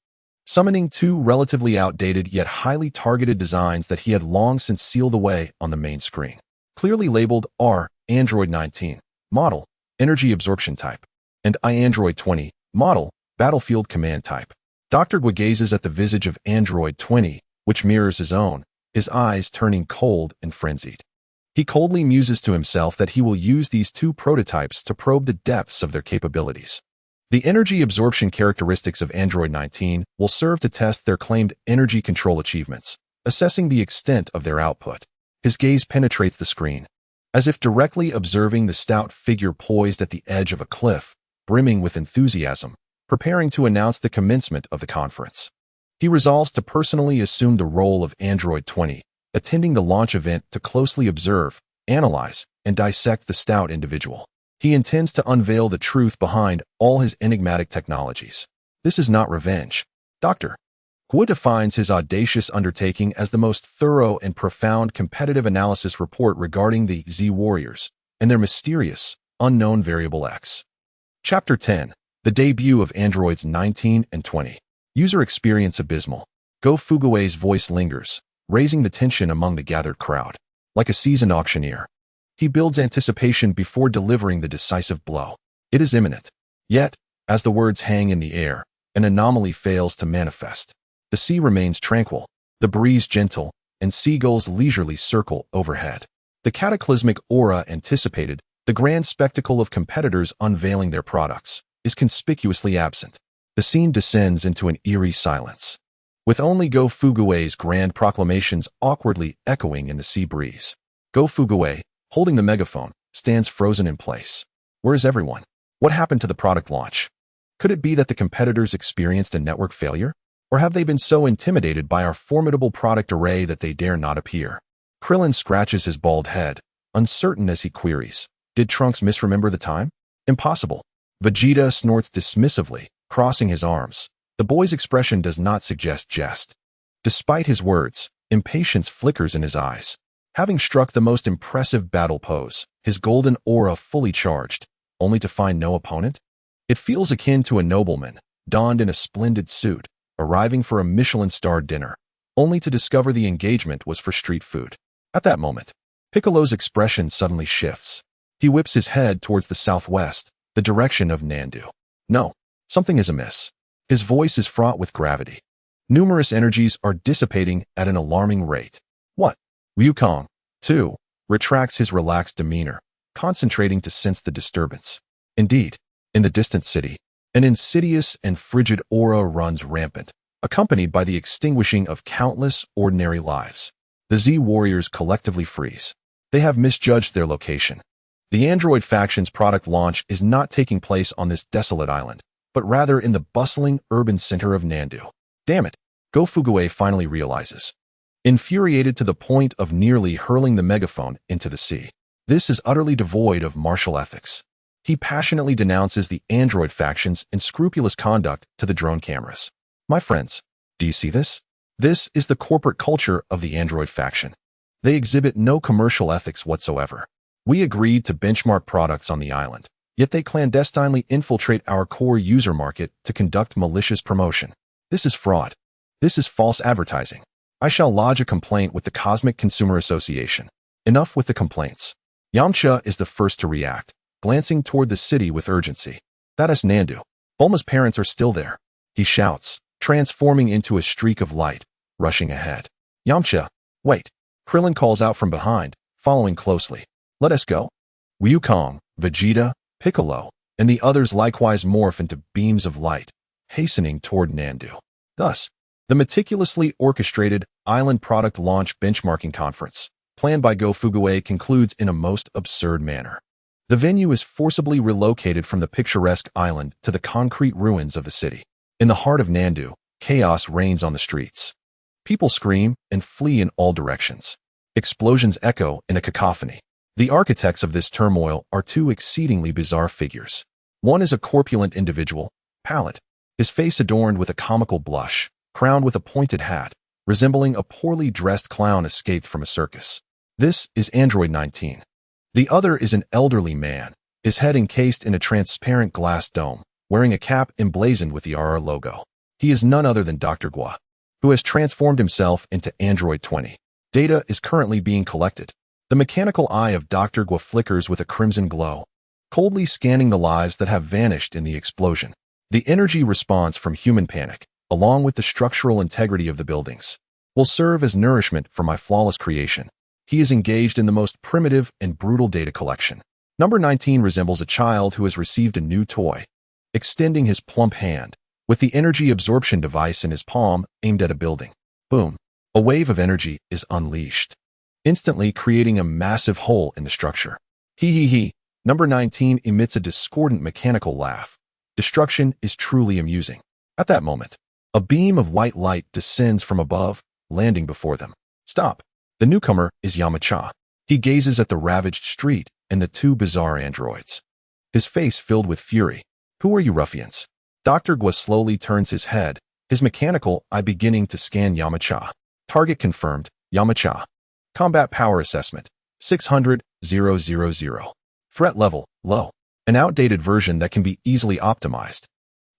Speaker 1: summoning two relatively outdated yet highly targeted designs that he had long since sealed away on the main screen. Clearly labeled R, Android 19, model, energy absorption type, and I Android 20, model, battlefield command type. Dr. Gua gazes at the visage of Android 20, which mirrors his own, his eyes turning cold and frenzied. He coldly muses to himself that he will use these two prototypes to probe the depths of their capabilities. The energy absorption characteristics of Android 19 will serve to test their claimed energy control achievements, assessing the extent of their output. His gaze penetrates the screen, as if directly observing the stout figure poised at the edge of a cliff, brimming with enthusiasm, preparing to announce the commencement of the conference. He resolves to personally assume the role of Android 20, attending the launch event to closely observe, analyze, and dissect the stout individual. He intends to unveil the truth behind all his enigmatic technologies. This is not revenge. Dr. Gua defines his audacious undertaking as the most thorough and profound competitive analysis report regarding the Z Warriors and their mysterious, unknown variable X. Chapter 10. The debut of Androids 19 and 20. User experience abysmal. Go Fugue's voice lingers, raising the tension among the gathered crowd. Like a seasoned auctioneer, he builds anticipation before delivering the decisive blow. It is imminent. Yet, as the words hang in the air, an anomaly fails to manifest. The sea remains tranquil, the breeze gentle, and seagulls leisurely circle overhead. The cataclysmic aura anticipated, the grand spectacle of competitors unveiling their products, is conspicuously absent. The scene descends into an eerie silence, with only Go Fugue's grand proclamations awkwardly echoing in the sea breeze. Go Fugue, holding the megaphone, stands frozen in place. Where is everyone? What happened to the product launch? Could it be that the competitors experienced a network failure? Or have they been so intimidated by our formidable product array that they dare not appear? Krillin scratches his bald head, uncertain as he queries, did Trunks misremember the time? Impossible. Vegeta snorts dismissively, crossing his arms. The boy's expression does not suggest jest. Despite his words, impatience flickers in his eyes. Having struck the most impressive battle pose, his golden aura fully charged, only to find no opponent? It feels akin to a nobleman, donned in a splendid suit, arriving for a Michelin-starred dinner, only to discover the engagement was for street food. At that moment, Piccolo's expression suddenly shifts. He whips his head towards the southwest, the direction of Nandu. No, something is amiss. His voice is fraught with gravity. Numerous energies are dissipating at an alarming rate. What? Wukong, too, retracts his relaxed demeanor, concentrating to sense the disturbance. Indeed, in the distant city, an insidious and frigid aura runs rampant, accompanied by the extinguishing of countless ordinary lives. The Z Warriors collectively freeze. They have misjudged their location. The Android faction's product launch is not taking place on this desolate island, but rather in the bustling urban center of Nandu. Damn it, Go Fugue finally realizes. Infuriated to the point of nearly hurling the megaphone into the sea. This is utterly devoid of martial ethics. He passionately denounces the Android faction's unscrupulous conduct to the drone cameras. My friends, do you see this? This is the corporate culture of the Android faction. They exhibit no commercial ethics whatsoever. We agreed to benchmark products on the island, yet they clandestinely infiltrate our core user market to conduct malicious promotion. This is fraud. This is false advertising. I shall lodge a complaint with the Cosmic Consumer Association. Enough with the complaints. Yamcha is the first to react, glancing toward the city with urgency. That is Nandu. Bulma's parents are still there. He shouts, transforming into a streak of light, rushing ahead. Yamcha, wait. Krillin calls out from behind, following closely. Let us go. Wukong, Vegeta, Piccolo, and the others likewise morph into beams of light, hastening toward Nandu. Thus, the meticulously orchestrated Island Product Launch Benchmarking Conference, planned by Go Fugue, concludes in a most absurd manner. The venue is forcibly relocated from the picturesque island to the concrete ruins of the city. In the heart of Nandu, chaos reigns on the streets. People scream and flee in all directions. Explosions echo in a cacophony. The architects of this turmoil are two exceedingly bizarre figures. One is a corpulent individual, pallid, his face adorned with a comical blush, crowned with a pointed hat, resembling a poorly dressed clown escaped from a circus. This is Android 19. The other is an elderly man, his head encased in a transparent glass dome, wearing a cap emblazoned with the RR logo. He is none other than Dr. Gua, who has transformed himself into Android 20. Data is currently being collected. The mechanical eye of Dr. Gua flickers with a crimson glow, coldly scanning the lives that have vanished in the explosion. The energy response from human panic, along with the structural integrity of the buildings, will serve as nourishment for my flawless creation. He is engaged in the most primitive and brutal data collection. Number 19 resembles a child who has received a new toy, extending his plump hand, with the energy absorption device in his palm aimed at a building. Boom. A wave of energy is unleashed, instantly creating a massive hole in the structure. He. Number 19 emits a discordant mechanical laugh. Destruction is truly amusing. At that moment, a beam of white light descends from above, landing before them. Stop. The newcomer is Yamacha. He gazes at the ravaged street and the two bizarre androids, his face filled with fury. Who are you ruffians? Dr. Gua slowly turns his head, his mechanical eye beginning to scan Yamacha. Target confirmed, Yamacha. Combat power assessment, 600,000. Threat level, low. An outdated version that can be easily optimized.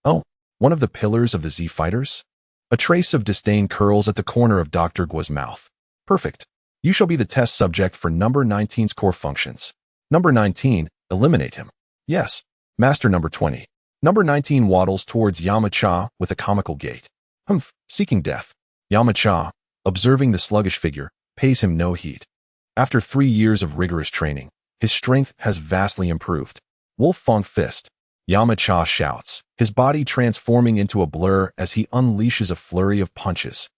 Speaker 1: Oh, one of the pillars of the Z fighters? A trace of disdain curls at the corner of Dr. Gua's mouth. Perfect. You shall be the test subject for number 19's core functions. Number 19, eliminate him. Yes. Master number 20. Number 19 waddles towards Yamacha with a comical gait. Humph, seeking death. Yamacha, observing the sluggish figure, pays him no heed. After 3 years of rigorous training, his strength has vastly improved. Wolf Fang Fist. Yamacha shouts, his body transforming into a blur as he unleashes a flurry of punches.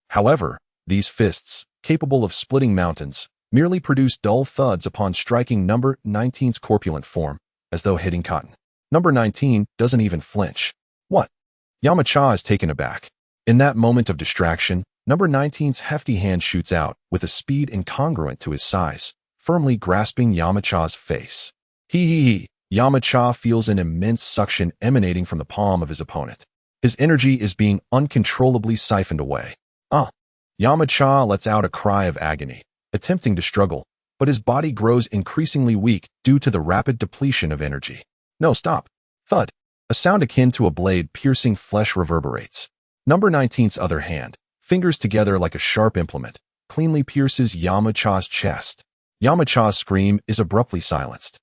Speaker 1: However, these fists, capable of splitting mountains, merely produce dull thuds upon striking number 19's corpulent form, as though hitting cotton. Number 19 doesn't even flinch. What? Yamacha is taken aback. In that moment of distraction, number 19's hefty hand shoots out with a speed incongruent to his size, firmly grasping Yamacha's face. He. Yamacha feels an immense suction emanating from the palm of his opponent. His energy is being uncontrollably siphoned away. Yamacha lets out a cry of agony, attempting to struggle, but his body grows increasingly weak due to the rapid depletion of energy. No, stop. Thud. A sound akin to a blade piercing flesh reverberates. Number 19's other hand, fingers together like a sharp implement, cleanly pierces Yamacha's chest. Yamacha's scream is abruptly silenced.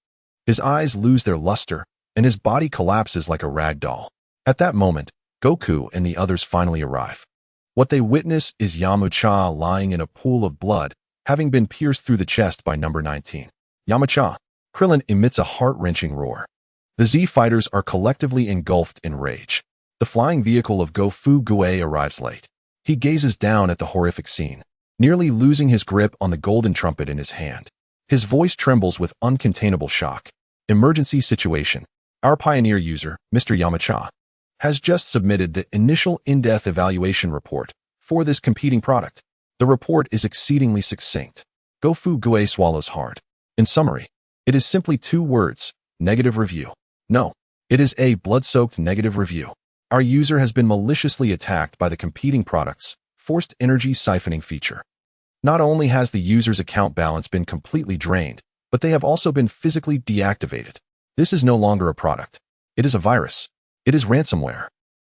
Speaker 1: His eyes lose their luster, and his body collapses like a rag doll. At that moment, Goku and the others finally arrive. What they witness is Yamacha lying in a pool of blood, having been pierced through the chest by number 19. Yamacha. Krillin emits a heart-wrenching roar. The Z fighters are collectively engulfed in rage. The flying vehicle of Go-Fu Gue arrives late. He gazes down at the horrific scene, nearly losing his grip on the golden trumpet in his hand. His voice trembles with uncontainable shock. Emergency situation. Our pioneer user, Mr. Yamacha, has just submitted the initial in-depth evaluation report for this competing product. The report is exceedingly succinct. Go-Fu Gue swallows hard. In summary, it is simply 2 words, negative review. No, it is a blood-soaked negative review. Our user has been maliciously attacked by the competing product's forced energy siphoning feature. Not only has the user's account balance been completely drained, but they have also been physically deactivated. This is no longer a product. It is a virus. It is ransomware.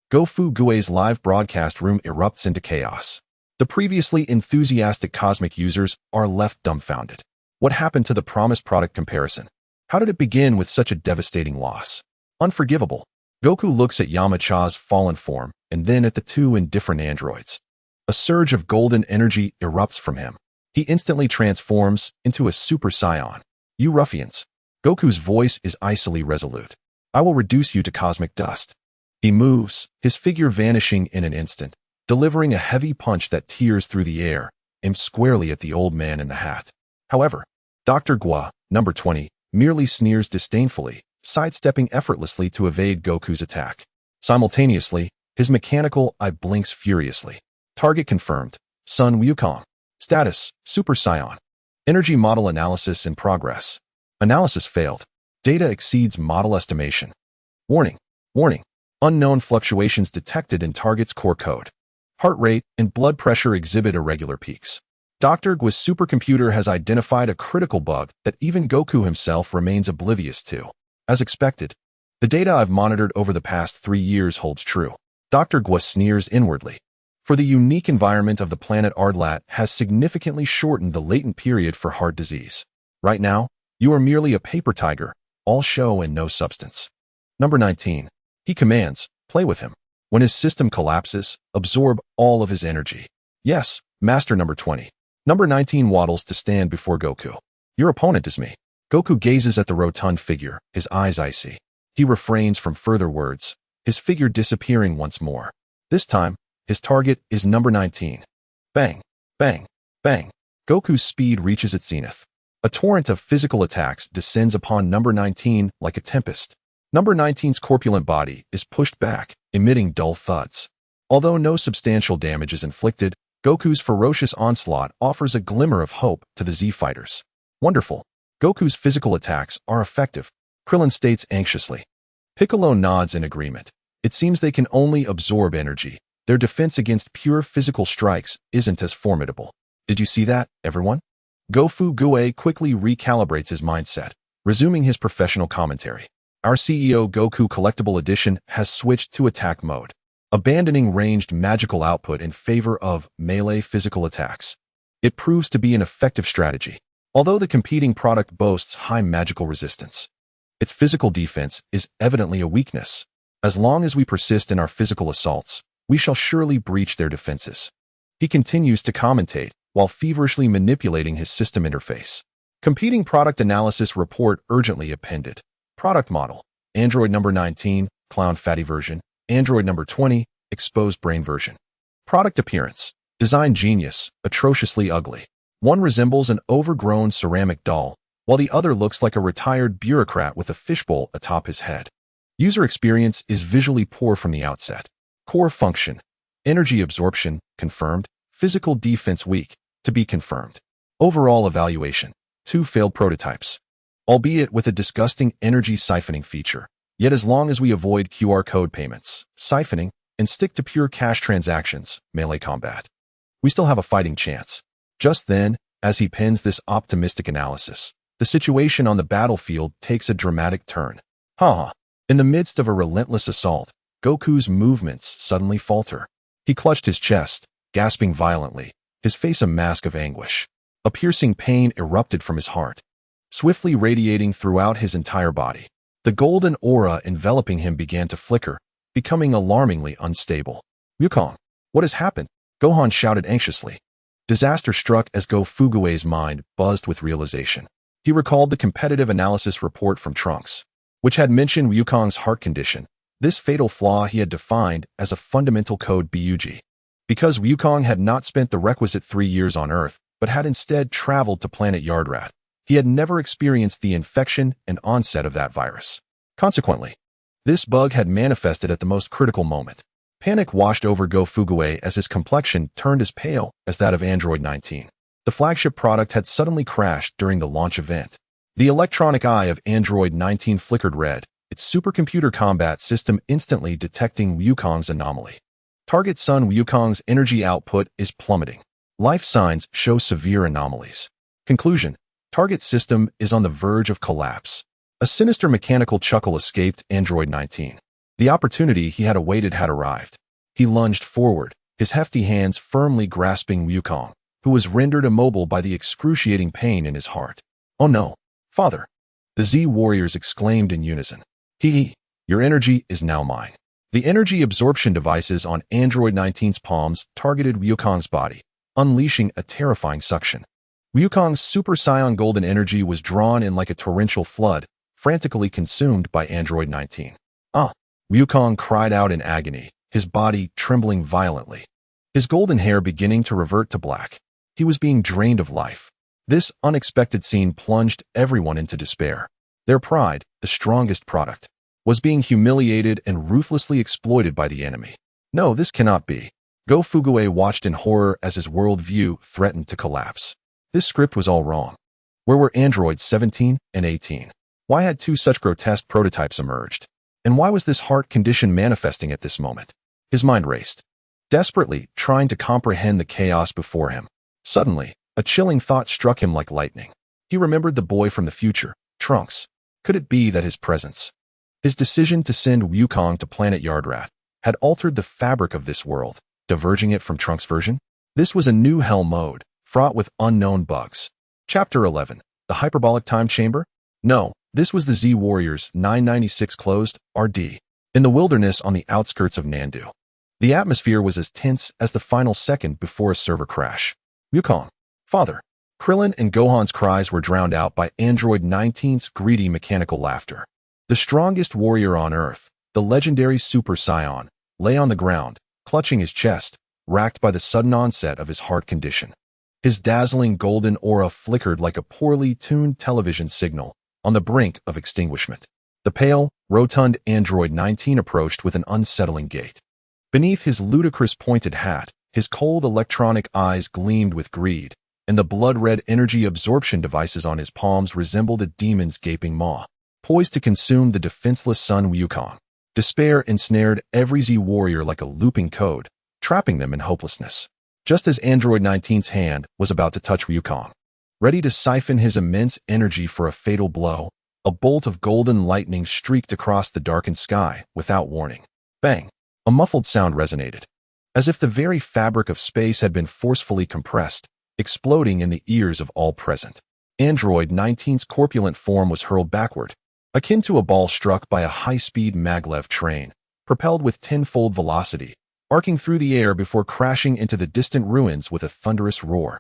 Speaker 1: Go-Fu Gue's live broadcast room erupts into chaos. The previously enthusiastic cosmic users are left dumbfounded. What happened to the promised product comparison? How did it begin with such a devastating loss? Unforgivable. Goku looks at Yamacha's fallen form and then at the 2 indifferent androids. A surge of golden energy erupts from him. He instantly transforms into a Super Saiyan. You ruffians. Goku's voice is icily resolute. I will reduce you to cosmic dust. He moves, his figure vanishing in an instant, delivering a heavy punch that tears through the air, aimed squarely at the old man in the hat. However, Dr. Gua, number 20, merely sneers disdainfully, sidestepping effortlessly to evade Goku's attack. Simultaneously, his mechanical eye blinks furiously. Target confirmed. Sun Wukong. Status: Super Saiyan. Energy model analysis in progress. Analysis failed. Data exceeds model estimation. Warning. Warning. Unknown fluctuations detected in target's core code. Heart rate and blood pressure exhibit irregular peaks. Dr. Gui's supercomputer has identified a critical bug that even Goku himself remains oblivious to. As expected, the data I've monitored over the past 3 years holds true. Dr. Gui sneers inwardly. For the unique environment of the planet Ardlat has significantly shortened the latent period for heart disease. Right now, you are merely a paper tiger, all show and no substance. Number 19. He commands, play with him. When his system collapses, absorb all of his energy. Yes, Master number 20. Number 19 waddles to stand before Goku. Your opponent is me. Goku gazes at the rotund figure, his eyes icy. He refrains from further words, his figure disappearing once more. This time, his target is number 19. Bang, bang, bang. Goku's speed reaches its zenith. A torrent of physical attacks descends upon number 19 like a tempest. Number 19's corpulent body is pushed back, emitting dull thuds. Although no substantial damage is inflicted, Goku's ferocious onslaught offers a glimmer of hope to the Z fighters. Wonderful. Goku's physical attacks are effective, Krillin states anxiously. Piccolo nods in agreement. It seems they can only absorb energy. Their defense against pure physical strikes isn't as formidable. Did you see that, everyone? Gofu Gue quickly recalibrates his mindset, resuming his professional commentary. Our CEO Goku Collectible Edition has switched to attack mode, abandoning ranged magical output in favor of melee physical attacks. It proves to be an effective strategy, although the competing product boasts high magical resistance. Its physical defense is evidently a weakness. As long as we persist in our physical assaults, we shall surely breach their defenses. He continues to commentate, while feverishly manipulating his system interface. Competing product analysis report urgently appended. Product model: Android number 19, clown fatty version. Android number 20, exposed brain version. Product appearance: design genius, atrociously ugly. One resembles an overgrown ceramic doll, while the other looks like a retired bureaucrat with a fishbowl atop his head. User experience is visually poor from the outset. Core function: energy absorption, confirmed. Physical defense weak, to be confirmed. Overall evaluation: 2 failed prototypes. Albeit with a disgusting energy siphoning feature. Yet as long as we avoid QR code payments, siphoning, and stick to pure cash transactions, melee combat, we still have a fighting chance. Just then, as he pens this optimistic analysis, the situation on the battlefield takes a dramatic turn. In the midst of a relentless assault, Goku's movements suddenly falter. He clutched his chest, gasping violently, his face a mask of anguish. A piercing pain erupted from his heart, swiftly radiating throughout his entire body. The golden aura enveloping him began to flicker, becoming alarmingly unstable. Wukong, what has happened? Gohan shouted anxiously. Disaster struck as Go Fugue's mind buzzed with realization. He recalled the competitive analysis report from Trunks, which had mentioned Wukong's heart condition. This fatal flaw he had defined as a fundamental code bug. Because Wukong had not spent the requisite 3 years on Earth, but had instead traveled to planet Yardrat, he had never experienced the infection and onset of that virus. Consequently, this bug had manifested at the most critical moment. Panic washed over Go Fugue as his complexion turned as pale as that of Android 19. The flagship product had suddenly crashed during the launch event. The electronic eye of Android 19 flickered red, its supercomputer combat system instantly detecting Wukong's anomaly. Target Sun Wukong's energy output is plummeting. Life signs show severe anomalies. Conclusion: target system is on the verge of collapse. A sinister mechanical chuckle escaped Android 19. The opportunity he had awaited had arrived. He lunged forward, his hefty hands firmly grasping Wukong, who was rendered immobile by the excruciating pain in his heart. "Oh no, father!" the Z warriors exclaimed in unison. Your energy is now mine." The energy absorption devices on Android 19's palms targeted Wukong's body, unleashing a terrifying suction. Wukong's Super Saiyan golden energy was drawn in like a torrential flood, frantically consumed by Android 19. Wukong cried out in agony, his body trembling violently. His golden hair beginning to revert to black. He was being drained of life. This unexpected scene plunged everyone into despair. Their pride, the strongest product, was being humiliated and ruthlessly exploited by the enemy. No, this cannot be. Go Fugue watched in horror as his worldview threatened to collapse. This script was all wrong. Where were androids 17 and 18? Why had two such grotesque prototypes emerged? And why was this heart condition manifesting at this moment? His mind raced, desperately trying to comprehend the chaos before him. Suddenly, a chilling thought struck him like lightning. He remembered the boy from the future, Trunks. Could it be that his presence, his decision to send Wukong to planet Yardrat, had altered the fabric of this world, diverging it from Trunks' version? This was a new hell mode, fraught with unknown bugs. Chapter 11. The Hyperbolic Time Chamber? No, this was the Z Warriors 996 closed, RD, in the wilderness on the outskirts of Nandu. The atmosphere was as tense as the final second before a server crash. Wukong, father. Krillin and Gohan's cries were drowned out by Android 19's greedy mechanical laughter. The strongest warrior on Earth, the legendary Super Saiyan, lay on the ground, clutching his chest, racked by the sudden onset of his heart condition. His dazzling golden aura flickered like a poorly tuned television signal on the brink of extinguishment. The pale, rotund Android 19 approached with an unsettling gait. Beneath his ludicrous pointed hat, his cold electronic eyes gleamed with greed, and the blood-red energy absorption devices on his palms resembled a demon's gaping maw, poised to consume the defenseless son Wukong. Despair ensnared every Z warrior like a looping code, trapping them in hopelessness. Just as Android 19's hand was about to touch Wukong, ready to siphon his immense energy for a fatal blow, a bolt of golden lightning streaked across the darkened sky without warning. Bang! A muffled sound resonated, as if the very fabric of space had been forcefully compressed, exploding in the ears of all present. Android 19's corpulent form was hurled backward, akin to a ball struck by a high-speed maglev train, propelled with tenfold velocity, arcing through the air before crashing into the distant ruins with a thunderous roar.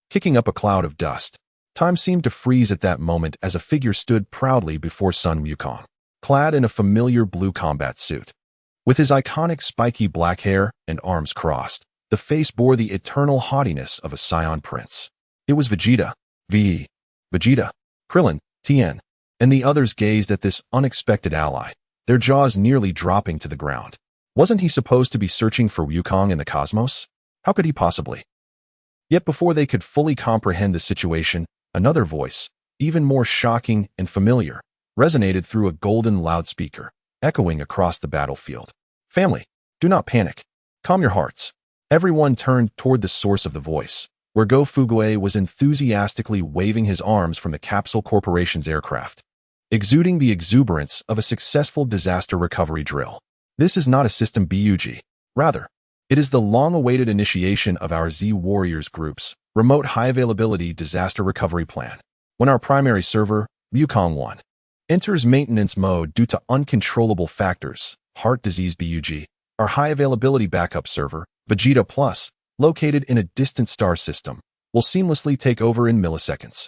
Speaker 1: Kicking up a cloud of dust, time seemed to freeze at that moment as a figure stood proudly before Sun Wukong, clad in a familiar blue combat suit. With his iconic spiky black hair and arms crossed, the face bore the eternal haughtiness of a Saiyan prince. It was Vegeta, V.E. Vegeta, Krillin, Tien, and the others gazed at this unexpected ally, their jaws nearly dropping to the ground. Wasn't he supposed to be searching for Wukong in the cosmos? How could he possibly? Yet before they could fully comprehend the situation, another voice, even more shocking and familiar, resonated through a golden loudspeaker, echoing across the battlefield. Family, do not panic. Calm your hearts. Everyone turned toward the source of the voice, where Go Fugue was enthusiastically waving his arms from the Capsule Corporation's aircraft, exuding the exuberance of a successful disaster recovery drill. This is not a system bug. Rather, it is the long-awaited initiation of our Z Warriors Group's remote high-availability disaster recovery plan. When our primary server, Wukong 1, enters maintenance mode due to uncontrollable factors, heart disease bug, our high-availability backup server, Vegeta Plus, located in a distant star system, will seamlessly take over in milliseconds.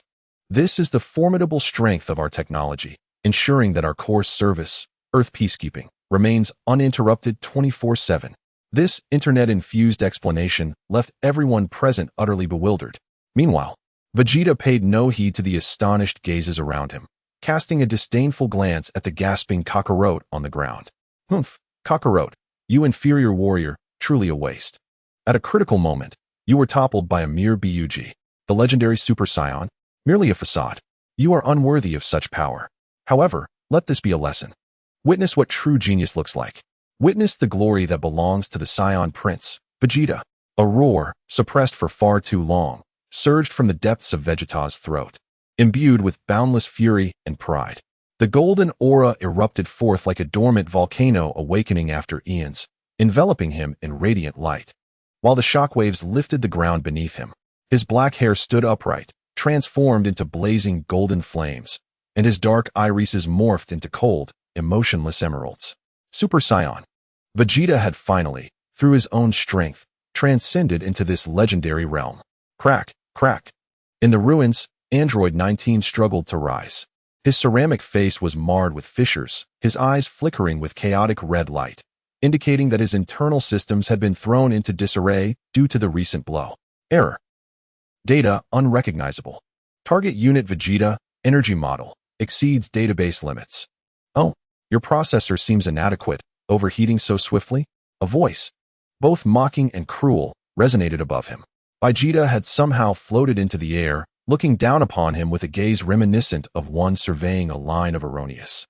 Speaker 1: This is the formidable strength of our technology, ensuring that our core service, Earth Peacekeeping, remains uninterrupted 24/7. This internet-infused explanation left everyone present utterly bewildered. Meanwhile, Vegeta paid no heed to the astonished gazes around him, casting a disdainful glance at the gasping Kakarot on the ground. Humph, Kakarot, you inferior warrior, truly a waste. At a critical moment, you were toppled by a mere bug, the legendary Super Saiyan, merely a facade. You are unworthy of such power. However, let this be a lesson. Witness what true genius looks like. Witness the glory that belongs to the Saiyan Prince, Vegeta. A roar, suppressed for far too long, surged from the depths of Vegeta's throat, imbued with boundless fury and pride. The golden aura erupted forth like a dormant volcano awakening after eons, enveloping him in radiant light. While the shockwaves lifted the ground beneath him, his black hair stood upright, transformed into blazing golden flames, and his dark irises morphed into cold, emotionless emeralds. Super Saiyan. Vegeta had finally, through his own strength, transcended into this legendary realm. Crack, crack. In the ruins, Android 19 struggled to rise. His ceramic face was marred with fissures, his eyes flickering with chaotic red light, indicating that his internal systems had been thrown into disarray due to the recent blow. Error. Data unrecognizable. Target unit Vegeta, energy model, exceeds database limits. Oh, your processor seems inadequate, overheating so swiftly? A voice, both mocking and cruel, resonated above him. Vegeta had somehow floated into the air, looking down upon him with a gaze reminiscent of one surveying a line of erroneous,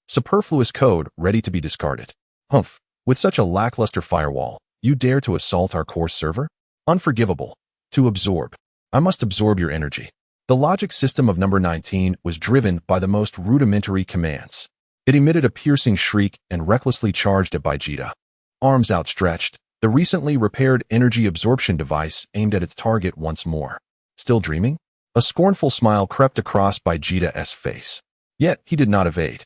Speaker 1: superfluous code ready to be discarded. Humph, with such a lackluster firewall, you dare to assault our core server? Unforgivable. To absorb. I must absorb your energy. The logic system of number 19 was driven by the most rudimentary commands. It emitted a piercing shriek and recklessly charged at Vegeta. Arms outstretched, the recently repaired energy absorption device aimed at its target once more. Still dreaming? A scornful smile crept across Vegeta's face. Yet he did not evade.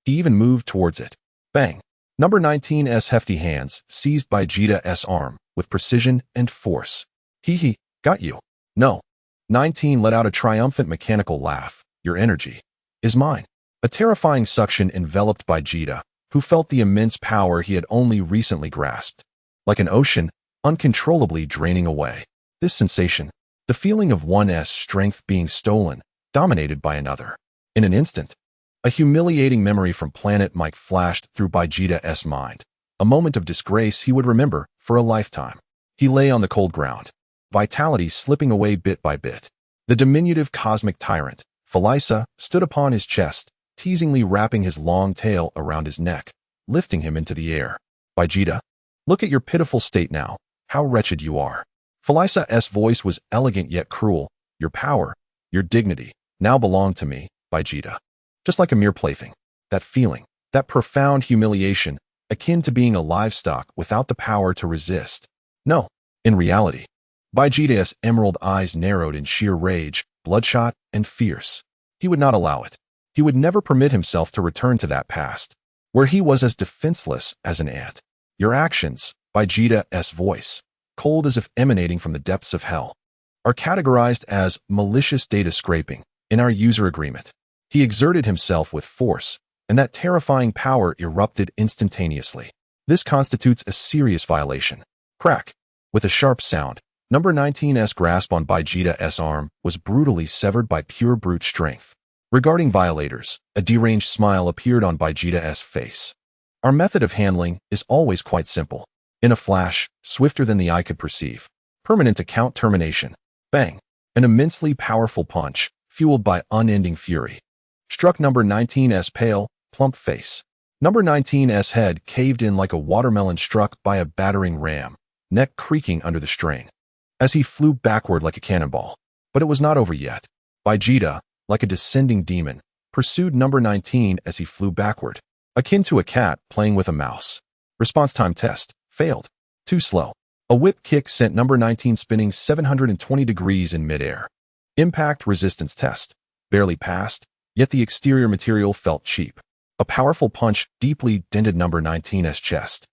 Speaker 1: He even moved towards it. Bang! Number 19's hefty hands seized Vegeta's arm with precision and force. Hee, got you. No. 19 let out a triumphant mechanical laugh. Your energy is mine. A terrifying suction enveloped Vegeta, who felt the immense power he had only recently grasped. Like an ocean, uncontrollably draining away. This sensation, the feeling of one's strength being stolen, dominated by another. In an instant, a humiliating memory from Planet Mike flashed through Vegeta's mind. A moment of disgrace he would remember for a lifetime. He lay on the cold ground, vitality slipping away bit by bit. The diminutive cosmic tyrant, Philisa, stood upon his chest, teasingly wrapping his long tail around his neck, lifting him into the air. Vegeta, look at your pitiful state now. How wretched you are. Philisa's voice was elegant yet cruel. Your power, your dignity, now belong to me, Vegeta. Just like a mere plaything. That feeling, that profound humiliation, akin to being a livestock without the power to resist. No, in reality, Vegeta's emerald eyes narrowed in sheer rage, bloodshot and fierce. He would not allow it. He would never permit himself to return to that past, where he was as defenseless as an ant. Your actions, Vegeta's voice, cold as if emanating from the depths of hell, are categorized as malicious data scraping in our user agreement. He exerted himself with force, and that terrifying power erupted instantaneously. This constitutes a serious violation. Crack. With a sharp sound, number 19's grasp on Vegeta's arm was brutally severed by pure brute strength. Regarding violators, a deranged smile appeared on Vegeta's face. Our method of handling is always quite simple. In a flash, swifter than the eye could perceive. Permanent account termination. Bang! An immensely powerful punch, fueled by unending fury, struck number 19's pale, plump face. Number 19's head caved in like a watermelon struck by a battering ram, neck creaking under the strain, as he flew backward like a cannonball. But it was not over yet. Vegeta, like a descending demon, pursued number 19 as he flew backward, akin to a cat playing with a mouse. Response time test. Failed. Too slow. A whip kick sent number 19 spinning 720 degrees in midair. Impact resistance test. Barely passed, yet the exterior material felt cheap. A powerful punch deeply dented number 19's chest,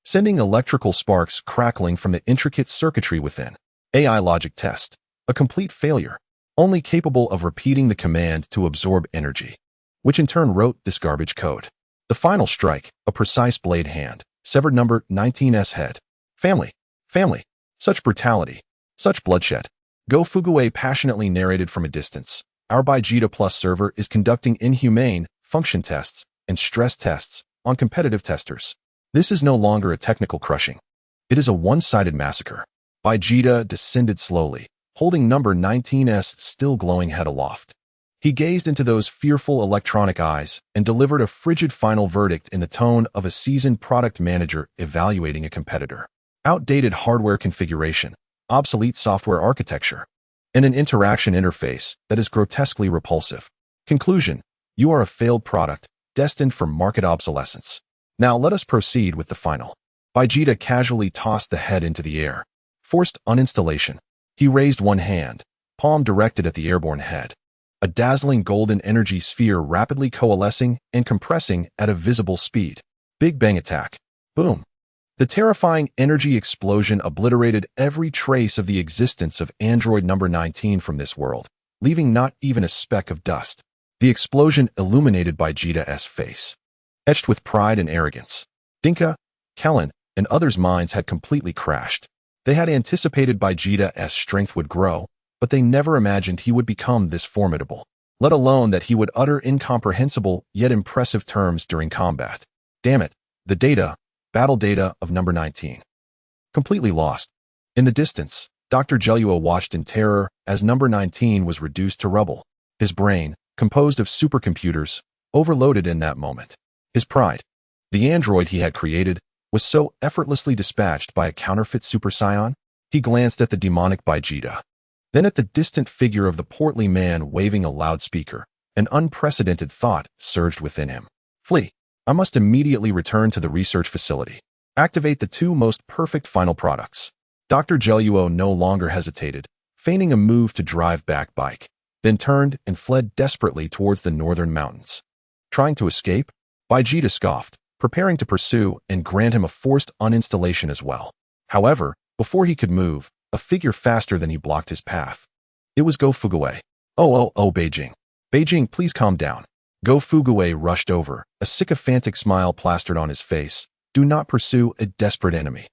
Speaker 1: sending electrical sparks crackling from the intricate circuitry within. AI logic test. A complete failure, only capable of repeating the command to absorb energy, which in turn wrote this garbage code. The final strike, a precise blade hand, severed number 19's head. Family. Family. Such brutality. Such bloodshed. Go Fuguei passionately narrated from a distance. Our Vegeta Plus server is conducting inhumane function tests and stress tests on competitive testers. This is no longer a technical crushing. It is a one-sided massacre. Vegeta descended slowly, holding number 19's still glowing head aloft. He gazed into those fearful electronic eyes and delivered a frigid final verdict in the tone of a seasoned product manager evaluating a competitor. Outdated hardware configuration, obsolete software architecture, and an interaction interface that is grotesquely repulsive. Conclusion: you are a failed product, destined for market obsolescence. Now let us proceed with the final. Vegeta casually tossed the head into the air. Forced uninstallation. He raised one hand, palm directed at the airborne head. A dazzling golden energy sphere rapidly coalescing and compressing at a visible speed. Big Bang attack. Boom. The terrifying energy explosion obliterated every trace of the existence of android number 19 from this world, leaving not even a speck of dust. The explosion illuminated Vegeta's face, etched with pride and arrogance. Dinka, Kellen, and others' minds had completely crashed. They had anticipated Vegeta's strength would grow, but they never imagined he would become this formidable. let alone that he would utter incomprehensible yet impressive terms during combat. Damn it, the data, battle data of number 19. Completely lost. In the distance, Dr. Jelua watched in terror as number 19 was reduced to rubble. His brain, composed of supercomputers, overloaded in that moment. His pride, the android he had created, was so effortlessly dispatched by a counterfeit Super Scion. He glanced at the demonic Vegeta, then at the distant figure of the portly man waving a loudspeaker. An unprecedented thought surged within him. Flee. I must immediately return to the research facility. Activate the two most perfect final products. Dr. Jelua no longer hesitated, feigning a move to drive back bike, then turned and fled desperately towards the northern mountains. Trying to escape? Vegeta scoffed, preparing to pursue and grant him a forced uninstallation as well. However, before he could move, a figure faster than he blocked his path. It was Go Fuguei. Oh, Beijing. Beijing, please calm down. Go Fuguei rushed over, a sycophantic smile plastered on his face. Do not pursue a desperate enemy.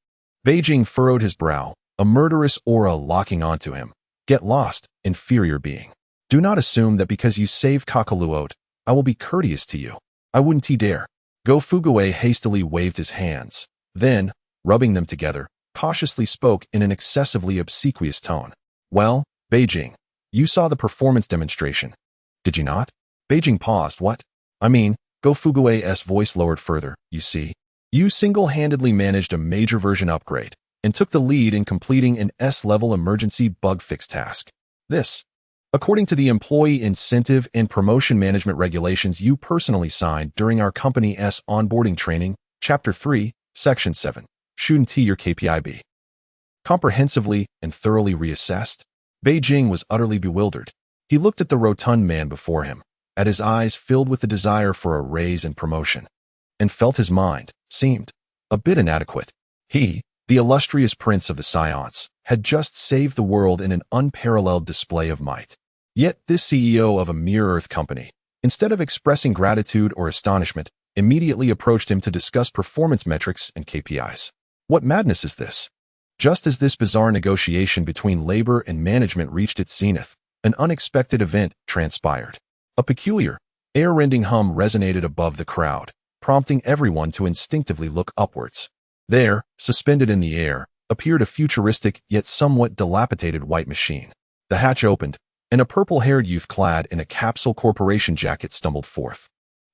Speaker 1: Beijing furrowed his brow, a murderous aura locking onto him. Get lost, inferior being. Do not assume that because you saved Kakaluot, I will be courteous to you. I wouldn't dare. Go Fuguei hastily waved his hands. Then, rubbing them together, cautiously spoke in an excessively obsequious tone. Well, Beijing, you saw the performance demonstration. Did you not? Beijing paused. What? I mean, Go Fuguei's voice lowered further. You see, you single-handedly managed a major version upgrade and took the lead in completing an S-level emergency bug fix task. This, according to the Employee Incentive and Promotion Management Regulations you personally signed during our company's onboarding training, Chapter 3, Section 7. Shouldn't your KPI be comprehensively and thoroughly reassessed? Beijing was utterly bewildered. He looked at the rotund man before him, at his eyes filled with the desire for a raise and promotion, and felt his mind seemed a bit inadequate. He, the illustrious prince of the Scions, had just saved the world in an unparalleled display of might. Yet this CEO of a mere Earth company, instead of expressing gratitude or astonishment, immediately approached him to discuss performance metrics and KPIs. What madness is this? Just as this bizarre negotiation between labor and management reached its zenith, an unexpected event transpired. A peculiar, ear-rending hum resonated above the crowd, prompting everyone to instinctively look upwards. There, suspended in the air, appeared a futuristic yet somewhat dilapidated white machine. The hatch opened, and a purple-haired youth clad in a Capsule Corporation jacket stumbled forth.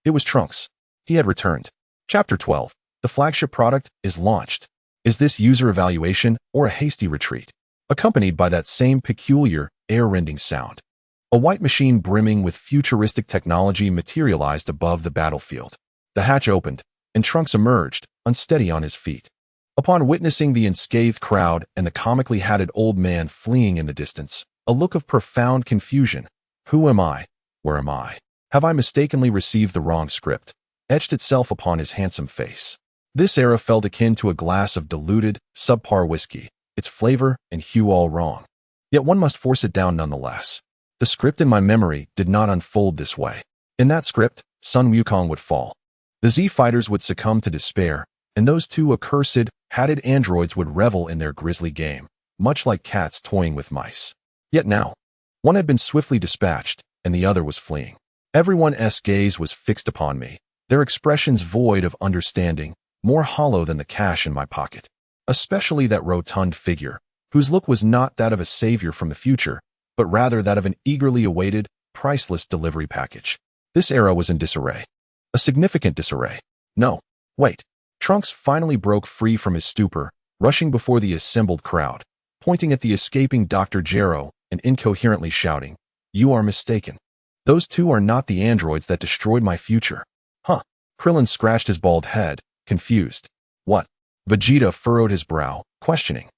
Speaker 1: It was Trunks. He had returned. Chapter 12. The flagship product is launched. Is this user evaluation or a hasty retreat? Accompanied by that same peculiar, ear-rending sound. A white machine brimming with futuristic technology materialized above the battlefield. The hatch opened, and Trunks emerged, unsteady on his feet. Upon witnessing the unscathed crowd and the comically hatted old man fleeing in the distance, a look of profound confusion. Who am I? Where am I? Have I mistakenly received the wrong script? Etched itself upon his handsome face. This era felt akin to a glass of diluted, subpar whiskey, its flavor and hue all wrong. Yet one must force it down nonetheless. The script in my memory did not unfold this way. In that script, Sun Wukong would fall. The Z-Fighters would succumb to despair, and those two accursed, hatted androids would revel in their grisly game, much like cats toying with mice. Yet now, one had been swiftly dispatched, and the other was fleeing. Everyone's gaze was fixed upon me, their expressions void of understanding, more hollow than the cash in my pocket. Especially that rotund figure, whose look was not that of a savior from the future, but rather that of an eagerly awaited, priceless delivery package. This era was in disarray. A significant disarray. No, wait. Trunks finally broke free from his stupor, rushing before the assembled crowd, pointing at the escaping Dr. Gero and incoherently shouting, "You are mistaken. Those two are not the androids that destroyed my future." Huh. Krillin scratched his bald head, confused. What? Vegeta furrowed his brow, questioning.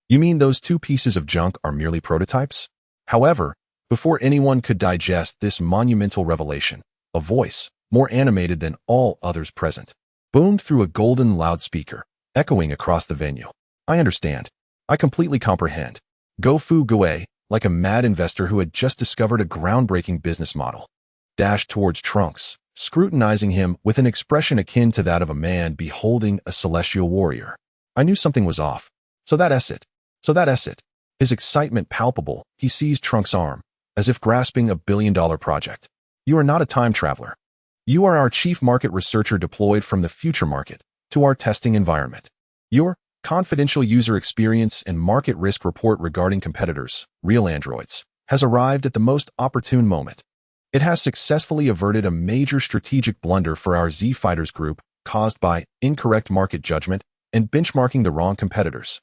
Speaker 1: You mean those two pieces of junk are merely prototypes? However, before anyone could digest this monumental revelation, a voice, more animated than all others present, boomed through a golden loudspeaker, echoing across the venue. I understand. I completely comprehend. Go Fuguei, like a mad investor who had just discovered a groundbreaking business model, dashed towards Trunks, scrutinizing him with an expression akin to that of a man beholding a celestial warrior. I knew something was off. So that's it. His excitement palpable, he seized Trunks' arm, as if grasping a billion-dollar project. You are not a time traveler. You are our chief market researcher deployed from the future market to our testing environment. Your confidential user experience and market risk report regarding competitors, real androids, has arrived at the most opportune moment. It has successfully averted a major strategic blunder for our Z Fighters group caused by incorrect market judgment and benchmarking the wrong competitors.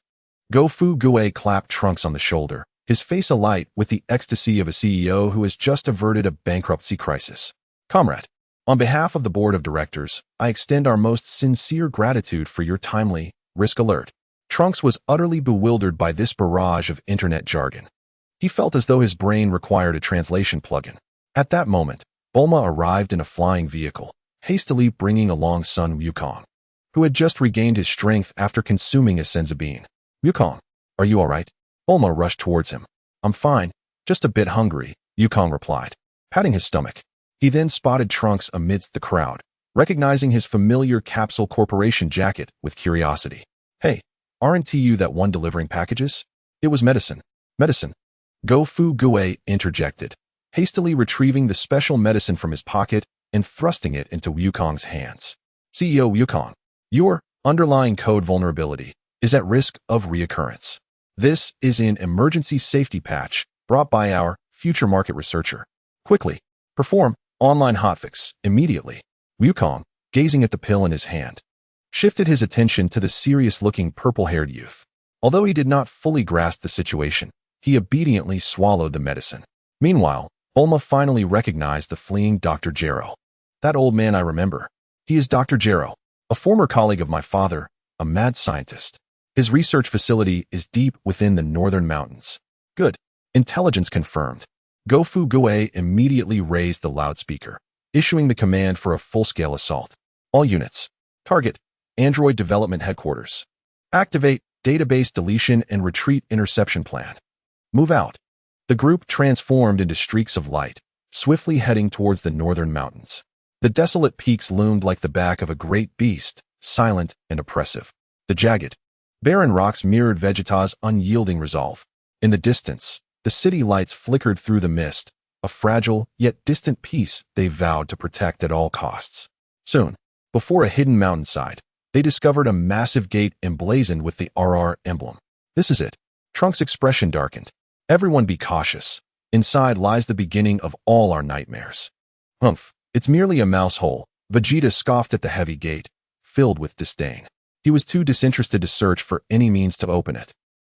Speaker 1: Go-Fu Gue clapped Trunks on the shoulder, his face alight with the ecstasy of a CEO who has just averted a bankruptcy crisis. Comrade, on behalf of the board of directors, I extend our most sincere gratitude for your timely risk alert. Trunks was utterly bewildered by this barrage of internet jargon. He felt as though his brain required a translation plugin. At that moment, Bulma arrived in a flying vehicle, hastily bringing along Sun Wukong, who had just regained his strength after consuming a senzu bean. Wukong, are you all right? Bulma rushed towards him. I'm fine, just a bit hungry, Wukong replied, patting his stomach. He then spotted Trunks amidst the crowd, recognizing his familiar Capsule Corporation jacket with curiosity. Hey, aren't you that one delivering packages? It was medicine. Medicine. Go-Fu Gue interjected, hastily retrieving the special medicine from his pocket and thrusting it into Wukong's hands. CEO Wukong, your underlying code vulnerability is at risk of reoccurrence. This is an emergency safety patch brought by our future market researcher. Quickly, perform online hotfix immediately. Wukong, gazing at the pill in his hand, shifted his attention to the serious-looking purple-haired youth. Although he did not fully grasp the situation, he obediently swallowed the medicine. Meanwhile, Bulma finally recognized the fleeing Dr. Gero. That old man I remember. He is Dr. Gero, a former colleague of my father, a mad scientist. His research facility is deep within the northern mountains. Good. Intelligence confirmed. Go-Fu Gue immediately raised the loudspeaker, issuing the command for a full-scale assault. All units. Target. Android Development Headquarters. Activate database deletion and retreat interception plan. Move out. The group transformed into streaks of light, swiftly heading towards the northern mountains. The desolate peaks loomed like the back of a great beast, silent and oppressive. The jagged, barren rocks mirrored Vegeta's unyielding resolve. In the distance, the city lights flickered through the mist, a fragile yet distant peace they vowed to protect at all costs. Soon, before a hidden mountainside, they discovered a massive gate emblazoned with the RR emblem. This is it. Trunks' expression darkened. Everyone be cautious. Inside lies the beginning of all our nightmares. Humph, it's merely a mouse hole. Vegeta scoffed at the heavy gate, filled with disdain. He was too disinterested to search for any means to open it.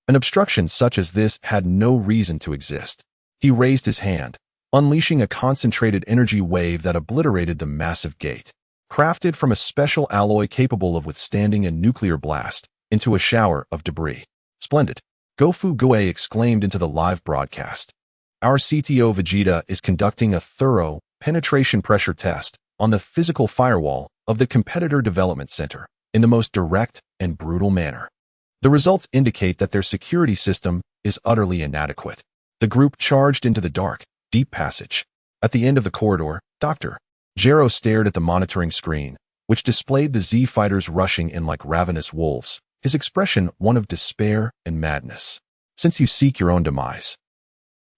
Speaker 1: An obstruction such as this had no reason to exist. He raised his hand, unleashing a concentrated energy wave that obliterated the massive gate. Crafted from a special alloy capable of withstanding a nuclear blast, into a shower of debris. Splendid. Go-Fu Gue exclaimed into the live broadcast. Our CTO Vegeta is conducting a thorough penetration pressure test on the physical firewall of the Competitor Development Center in the most direct and brutal manner. The results indicate that their security system is utterly inadequate. The group charged into the dark, deep passage. At the end of the corridor, Dr. Gero stared at the monitoring screen, which displayed the Z Fighters rushing in like ravenous wolves, his expression one of despair and madness. Since you seek your own demise,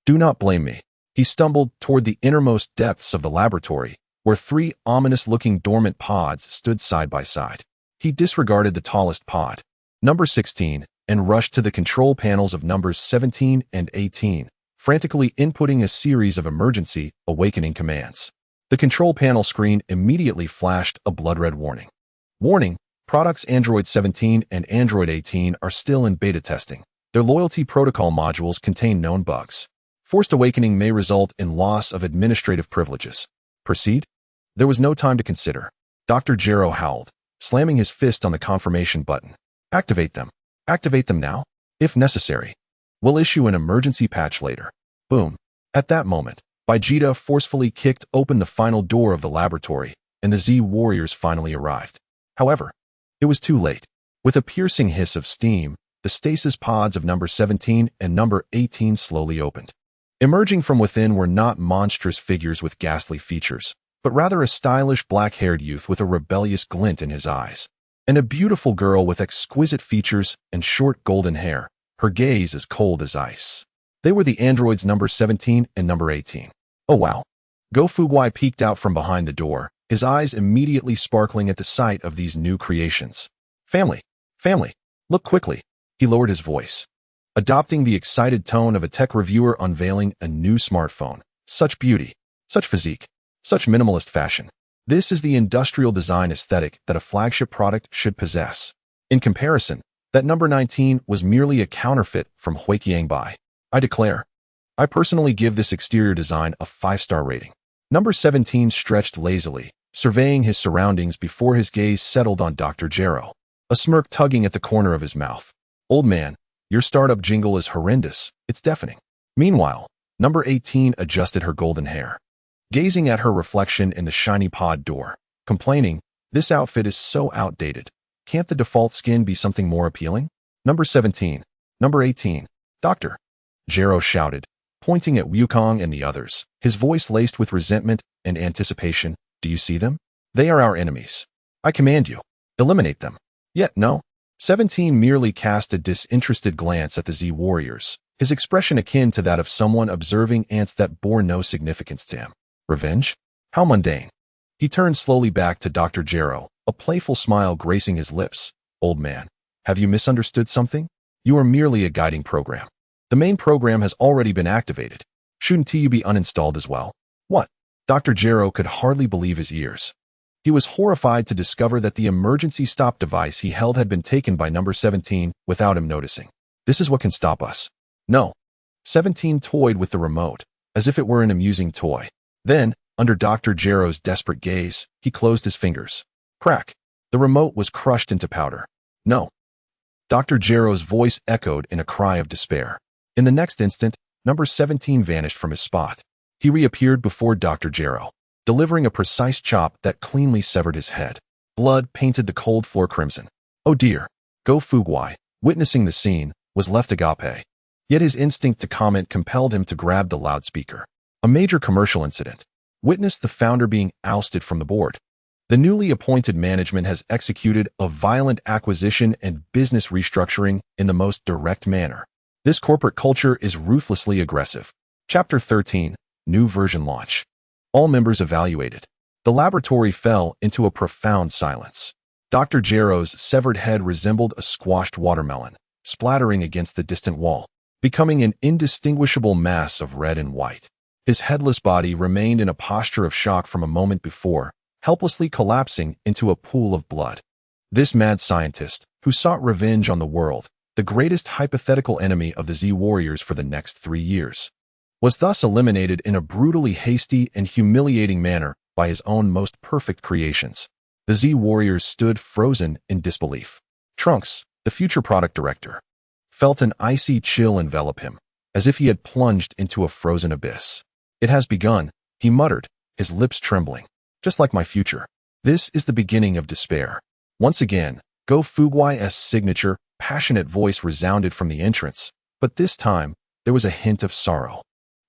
Speaker 1: do not blame me. He stumbled toward the innermost depths of the laboratory, where three ominous-looking dormant pods stood side by side. He disregarded the tallest pod, number 16, and rushed to the control panels of numbers 17 and 18, frantically inputting a series of emergency awakening commands. The control panel screen immediately flashed a blood-red warning. Warning, products Android 17 and Android 18 are still in beta testing. Their loyalty protocol modules contain known bugs. Forced awakening may result in loss of administrative privileges. Proceed? There was no time to consider. Dr. Gero howled, slamming his fist on the confirmation button. Activate them. Activate them now, if necessary. We'll issue an emergency patch later. Boom. At that moment, Vegeta forcefully kicked open the final door of the laboratory, and the Z warriors finally arrived. However, it was too late. With a piercing hiss of steam, the stasis pods of number 17 and number 18 slowly opened. Emerging from within were not monstrous figures with ghastly features, but rather a stylish black-haired youth with a rebellious glint in his eyes, and a beautiful girl with exquisite features and short golden hair, her gaze as cold as ice. They were the androids number 17 and number 18. Oh wow. Go Fuguai peeked out from behind the door, his eyes immediately sparkling at the sight of these new creations. Family, family, look quickly. He lowered his voice, adopting the excited tone of a tech reviewer unveiling a new smartphone. Such beauty, such physique, such minimalist fashion. This is the industrial design aesthetic that a flagship product should possess. In comparison, that number 19 was merely a counterfeit from Huiqiang Bai. I declare, I personally give this exterior design a 5-star rating. Number 17 stretched lazily, surveying his surroundings before his gaze settled on Dr. Gero, a smirk tugging at the corner of his mouth. Old man, your startup jingle is horrendous, it's deafening. Meanwhile, number 18 adjusted her golden hair, gazing at her reflection in the shiny pod door, complaining, this outfit is so outdated. Can't the default skin be something more appealing? Number 17, number 18, Dr. Gero shouted, pointing at Wukong and the others, his voice laced with resentment and anticipation. Do you see them? They are our enemies. I command you, eliminate them. Yet no. 17 merely cast a disinterested glance at the Z warriors, his expression akin to that of someone observing ants that bore no significance to him. Revenge? How mundane. He turned slowly back to Dr. Gero, a playful smile gracing his lips. Old man, have you misunderstood something? You are merely a guiding program. The main program has already been activated. Shouldn't you be uninstalled as well? What? Dr. Gero could hardly believe his ears. He was horrified to discover that the emergency stop device he held had been taken by number 17 without him noticing. This is what can stop us. No. 17 toyed with the remote, as if it were an amusing toy. Then, under Dr. Gero's desperate gaze, he closed his fingers. Crack. The remote was crushed into powder. No. Dr. Gero's voice echoed in a cry of despair. In the next instant, number 17 vanished from his spot. He reappeared before Dr. Gero, delivering a precise chop that cleanly severed his head. Blood painted the cold floor crimson. Oh dear. Go Fuguai, witnessing the scene, was left agape. Yet his instinct to comment compelled him to grab the loudspeaker. A major commercial incident. Witnessed the founder being ousted from the board. The newly appointed management has executed a violent acquisition and business restructuring in the most direct manner. This corporate culture is ruthlessly aggressive. Chapter 13, New Version Launch. All members evaluated. The laboratory fell into a profound silence. Dr. Gero's severed head resembled a squashed watermelon, splattering against the distant wall, becoming an indistinguishable mass of red and white. His headless body remained in a posture of shock from a moment before, helplessly collapsing into a pool of blood. This mad scientist, who sought revenge on the world, the greatest hypothetical enemy of the Z warriors for the next 3 years, was thus eliminated in a brutally hasty and humiliating manner by his own most perfect creations. The Z warriors stood frozen in disbelief. Trunks, the future product director, felt an icy chill envelop him, as if he had plunged into a frozen abyss. It has begun, he muttered, his lips trembling. Just like my future. This is the beginning of despair. Once again, Go Fuguai's signature, passionate voice resounded from the entrance, but this time, there was a hint of sorrow,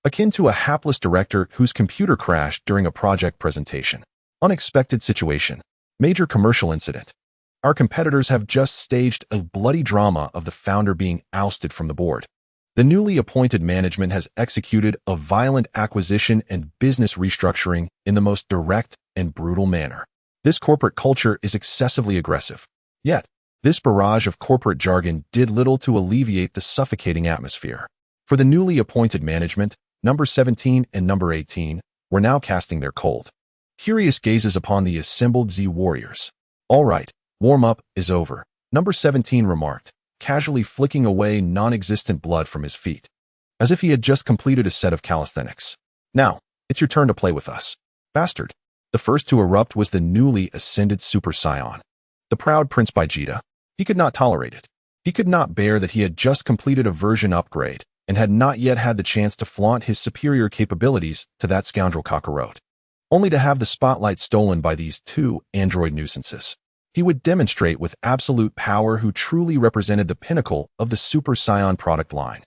Speaker 1: akin to a hapless director whose computer crashed during a project presentation. Unexpected situation. Major commercial incident. Our competitors have just staged a bloody drama of the founder being ousted from the board. The newly appointed management has executed a violent acquisition and business restructuring in the most direct and brutal manner. This corporate culture is excessively aggressive. Yet, this barrage of corporate jargon did little to alleviate the suffocating atmosphere. For the newly appointed management, number 17 and number 18 were now casting their cold, curious gazes upon the assembled Z warriors. All right, warm-up is over, number 17 remarked, casually flicking away non-existent blood from his feet, as if he had just completed a set of calisthenics. Now, it's your turn to play with us. Bastard. The first to erupt was the newly ascended Super Saiyan, the proud Prince Vegeta. He could not tolerate it. He could not bear that he had just completed a version upgrade and had not yet had the chance to flaunt his superior capabilities to that scoundrel Kakarot, only to have the spotlight stolen by these two android nuisances. He would demonstrate with absolute power who truly represented the pinnacle of the Super Saiyan product line.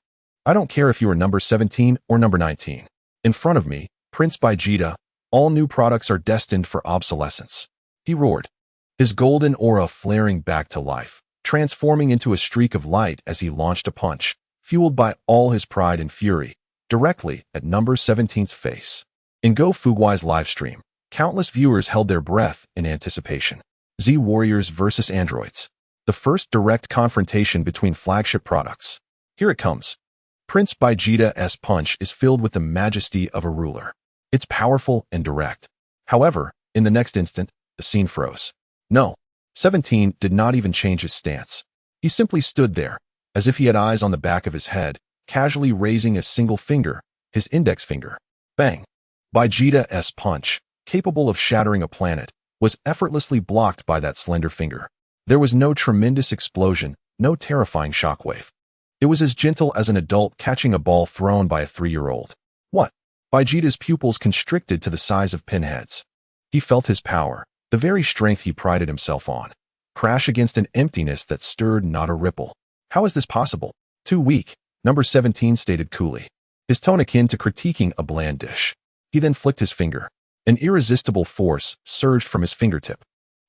Speaker 1: I don't care if you are number 17 or number 19. In front of me, Prince Vegeta, all new products are destined for obsolescence. He roared, his golden aura flaring back to life, transforming into a streak of light as he launched a punch, fueled by all his pride and fury, directly at number 17's face. In Go Fugui's livestream, countless viewers held their breath in anticipation. Z Warriors vs. Androids. The first direct confrontation between flagship products. Here it comes. Prince Vegeta's punch is filled with the majesty of a ruler. It's powerful and direct. However, in the next instant, the scene froze. No, 17 did not even change his stance. He simply stood there, as if he had eyes on the back of his head, casually raising a single finger, his index finger. Bang! Vegeta's punch, capable of shattering a planet, was effortlessly blocked by that slender finger. There was no tremendous explosion, no terrifying shockwave. It was as gentle as an adult catching a ball thrown by a 3-year-old. What? Vegeta's pupils constricted to the size of pinheads. He felt his power, the very strength he prided himself on, crash against an emptiness that stirred not a ripple. How is this possible? Too weak, number 17 stated coolly, his tone akin to critiquing a bland dish. He then flicked his finger. An irresistible force surged from his fingertip.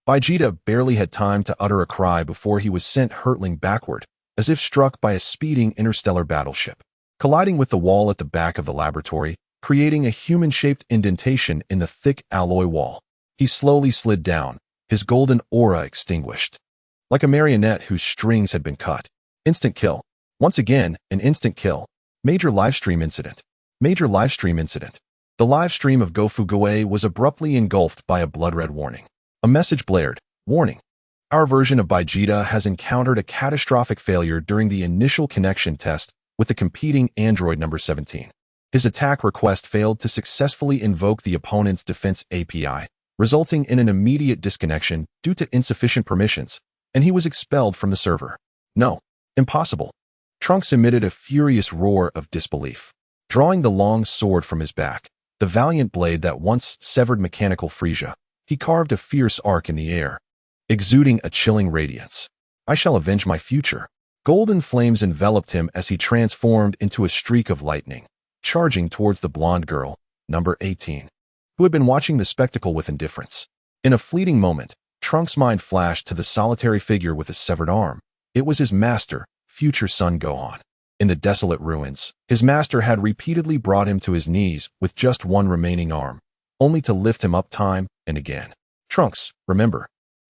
Speaker 1: Vegeta barely had time to utter a cry before he was sent hurtling backward, as if struck by a speeding interstellar battleship, colliding with the wall at the back of the laboratory, creating a human-shaped indentation in the thick alloy wall. He slowly slid down, his golden aura extinguished. Like a marionette whose strings had been cut. Instant kill. Once again, an instant kill. Major livestream incident. Major livestream incident. The livestream of Go Fugue was abruptly engulfed by a blood-red warning. A message blared. Warning. Our version of Vegeta has encountered a catastrophic failure during the initial connection test with the competing android number 17. His attack request failed to successfully invoke the opponent's defense API, resulting in an immediate disconnection due to insufficient permissions, and he was expelled from the server. No. Impossible. Trunks emitted a furious roar of disbelief. Drawing the long sword from his back, the valiant blade that once severed mechanical Frieza, he carved a fierce arc in the air, exuding a chilling radiance. I shall avenge my future. Golden flames enveloped him as he transformed into a streak of lightning, charging towards the blonde girl, number 18, who had been watching the spectacle with indifference. In a fleeting moment, Trunks' mind flashed to the solitary figure with a severed arm. It was his master, future son Gohan. In the desolate ruins, his master had repeatedly brought him to his knees with just one remaining arm, only to lift him up time and again. Trunks, remember,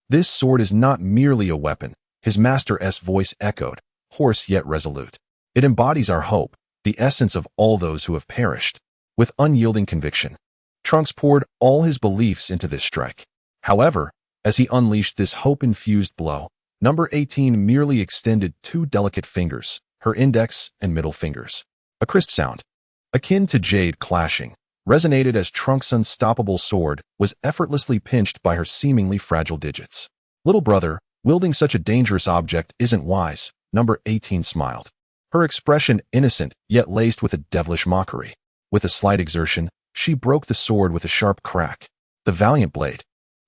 Speaker 1: this sword is not merely a weapon, his master's voice echoed, hoarse yet resolute. It embodies our hope, the essence of all those who have perished. With unyielding conviction, Trunks poured all his beliefs into this strike. However, as he unleashed this hope-infused blow, number 18 merely extended 2 delicate fingers, her index and middle fingers. A crisp sound, akin to jade clashing, resonated as Trunks' unstoppable sword was effortlessly pinched by her seemingly fragile digits. Little brother, wielding such a dangerous object isn't wise, number 18 smiled. Her expression innocent yet laced with a devilish mockery. With a slight exertion, she broke the sword with a sharp crack. The valiant blade,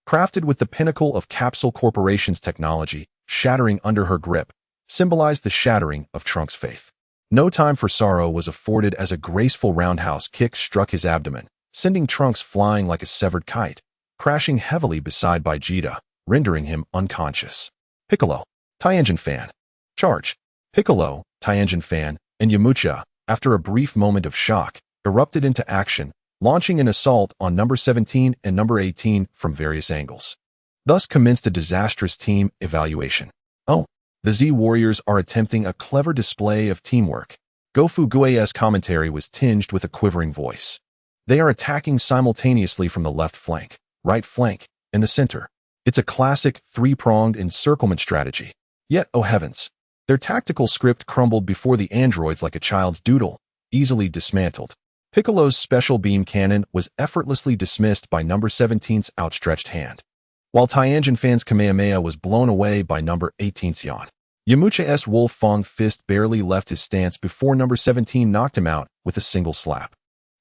Speaker 1: crafted with the pinnacle of Capsule Corporation's technology, shattering under her grip, symbolized the shattering of Trunks' faith. No time for sorrow was afforded as a graceful roundhouse kick struck his abdomen, sending Trunks flying like a severed kite, crashing heavily beside Vegeta, rendering him unconscious. Piccolo, Tien Fan. Charge. Piccolo, Tien Fan, and Yamcha, after a brief moment of shock, erupted into action, launching an assault on number 17 and number 18 from various angles. Thus commenced a disastrous team evaluation. Oh, the Z Warriors are attempting a clever display of teamwork. Go Fugue's commentary was tinged with a quivering voice. They are attacking simultaneously from the left flank, right flank, and the center. It's a classic 3-pronged encirclement strategy. Yet, oh heavens, their tactical script crumbled before the androids like a child's doodle, easily dismantled. Piccolo's special beam cannon was effortlessly dismissed by number 17's outstretched hand, while Tien Fan's Kamehameha was blown away by number 18's yawn. Yamcha's Wolf Fong fist barely left his stance before number 17 knocked him out with a single slap.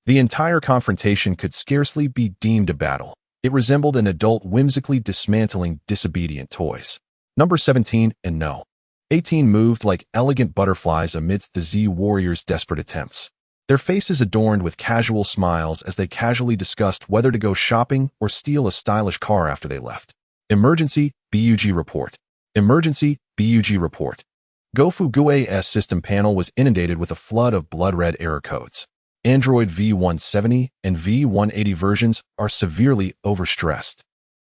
Speaker 1: The entire confrontation could scarcely be deemed a battle. It resembled an adult whimsically dismantling disobedient toys. Number 17 and no. 18 moved like elegant butterflies amidst the Z Warriors' desperate attempts. Their faces adorned with casual smiles as they casually discussed whether to go shopping or steal a stylish car after they left. Emergency, BUG report. Emergency, BUG report. Go Fugue's system panel was inundated with a flood of blood-red error codes. Android V170 and V180 versions are severely overstressed.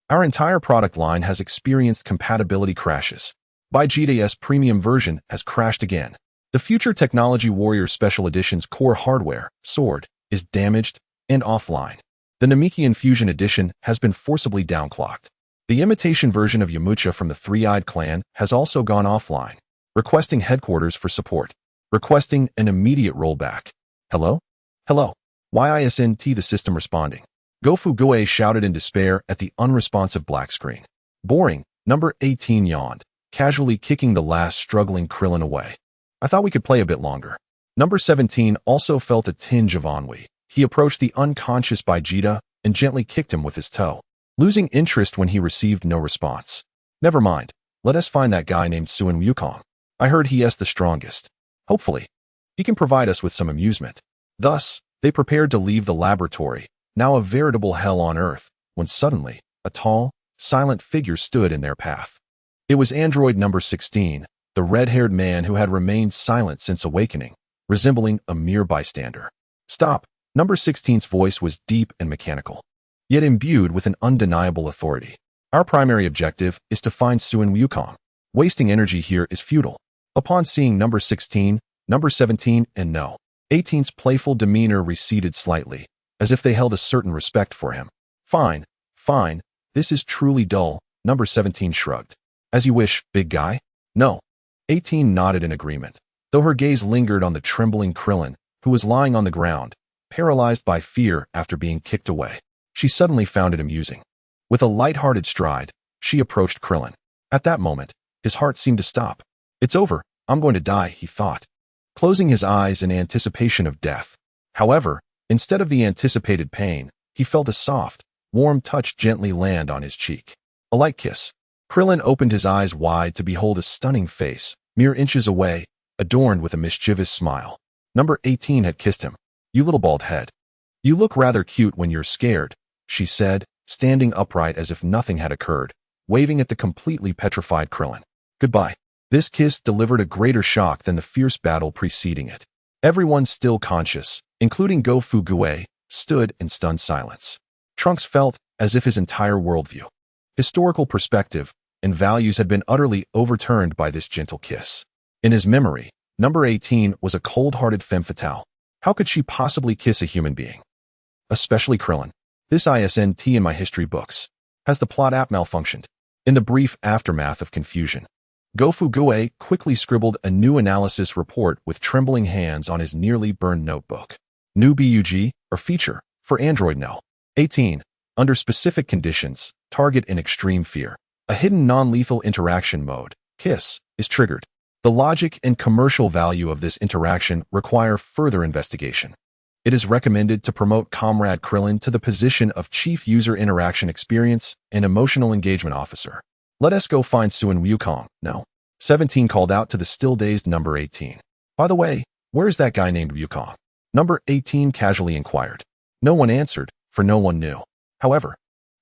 Speaker 1: Our entire product line has experienced compatibility crashes. Vegeta's premium version has crashed again. The Future Technology Warrior Special Edition's core hardware, Sword, is damaged and offline. The Namekian Fusion Edition has been forcibly downclocked. The imitation version of Yamcha from the Three-Eyed Clan has also gone offline. Requesting headquarters for support. Requesting an immediate rollback. Hello? Hello. YISNT the system responding. Gofugue shouted in despair at the unresponsive black screen. Boring, number 18 yawned, casually kicking the last struggling Krillin away. I thought we could play a bit longer. Number 17 also felt a tinge of ennui. He approached the unconscious Vegeta and gently kicked him with his toe, losing interest when he received no response. Never mind. Let us find that guy named Suin Wukong. I heard he is the strongest. Hopefully, he can provide us with some amusement. Thus, they prepared to leave the laboratory, now a veritable hell on Earth, when suddenly, a tall, silent figure stood in their path. It was android number 16, the red-haired man who had remained silent since awakening, resembling a mere bystander. Stop! Number 16's voice was deep and mechanical, yet imbued with an undeniable authority. Our primary objective is to find Suin Wukong. Wasting energy here is futile. Upon seeing number 16, number 17, and no. 18's playful demeanor receded slightly, as if they held a certain respect for him. Fine, fine, this is truly dull, number 17 shrugged. As you wish, big guy. No. 18 nodded in agreement, though her gaze lingered on the trembling Krillin, who was lying on the ground, paralyzed by fear after being kicked away. She suddenly found it amusing. With a light-hearted stride, she approached Krillin. At that moment, his heart seemed to stop. It's over, I'm going to die, he thought, closing his eyes in anticipation of death. However, instead of the anticipated pain, he felt a soft, warm touch gently land on his cheek. A light kiss. Krillin opened his eyes wide to behold a stunning face, mere inches away, adorned with a mischievous smile. Number 18 had kissed him. You little bald head. You look rather cute when you're scared, she said, standing upright as if nothing had occurred, waving at the completely petrified Krillin. Goodbye. This kiss delivered a greater shock than the fierce battle preceding it. Everyone still conscious, including Gofugue, stood in stunned silence. Trunks felt as if his entire worldview, historical perspective, and values had been utterly overturned by this gentle kiss. In his memory, number 18 was a cold-hearted femme fatale. How could she possibly kiss a human being? Especially Krillin. This ISNT in my history books. Has the plot app malfunctioned? In the brief aftermath of confusion, Gofugue quickly scribbled a new analysis report with trembling hands on his nearly burned notebook. New BUG, or feature, for Android No. 18. Under specific conditions, target in extreme fear. A hidden non-lethal interaction mode, KISS, is triggered. The logic and commercial value of this interaction require further investigation. It is recommended to promote Comrade Krillin to the position of Chief User Interaction Experience and Emotional Engagement Officer. Let us go find Suin Wukong. No. 17 called out to the still-dazed number 18. By the way, where's that guy named Wukong? Number 18 casually inquired. No one answered, for no one knew. However,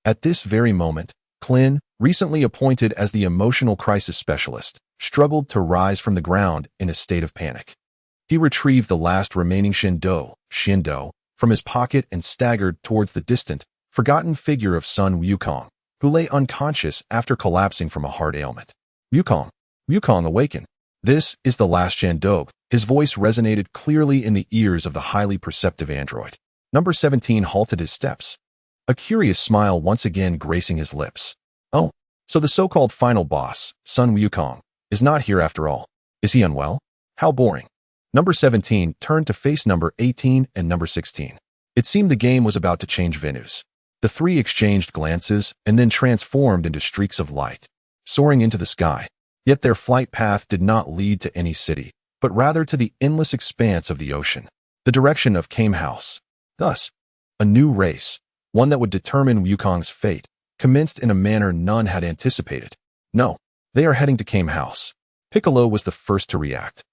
Speaker 1: at this very moment, Klin, recently appointed as the emotional crisis specialist, struggled to rise from the ground in a state of panic. He retrieved the last remaining Shindo, from his pocket and staggered towards the distant, forgotten figure of Sun Wukong, who lay unconscious after collapsing from a heart ailment. Wukong, awaken. This is the last Shindo. His voice resonated clearly in the ears of the highly perceptive android. Number 17 halted his steps, a curious smile once again gracing his lips. Oh, so the so-called final boss, Sun Wukong, is not here after all. Is he unwell? How boring. Number 17 turned to face number 18 and number 16. It seemed the game was about to change venues. The three exchanged glances and then transformed into streaks of light, soaring into the sky. Yet their flight path did not lead to any city, but rather to the endless expanse of the ocean, the direction of Kame House. Thus, a new race, one that would determine Wukong's fate, commenced in a manner none had anticipated. No, they are heading to Kame House. Piccolo was the first to react,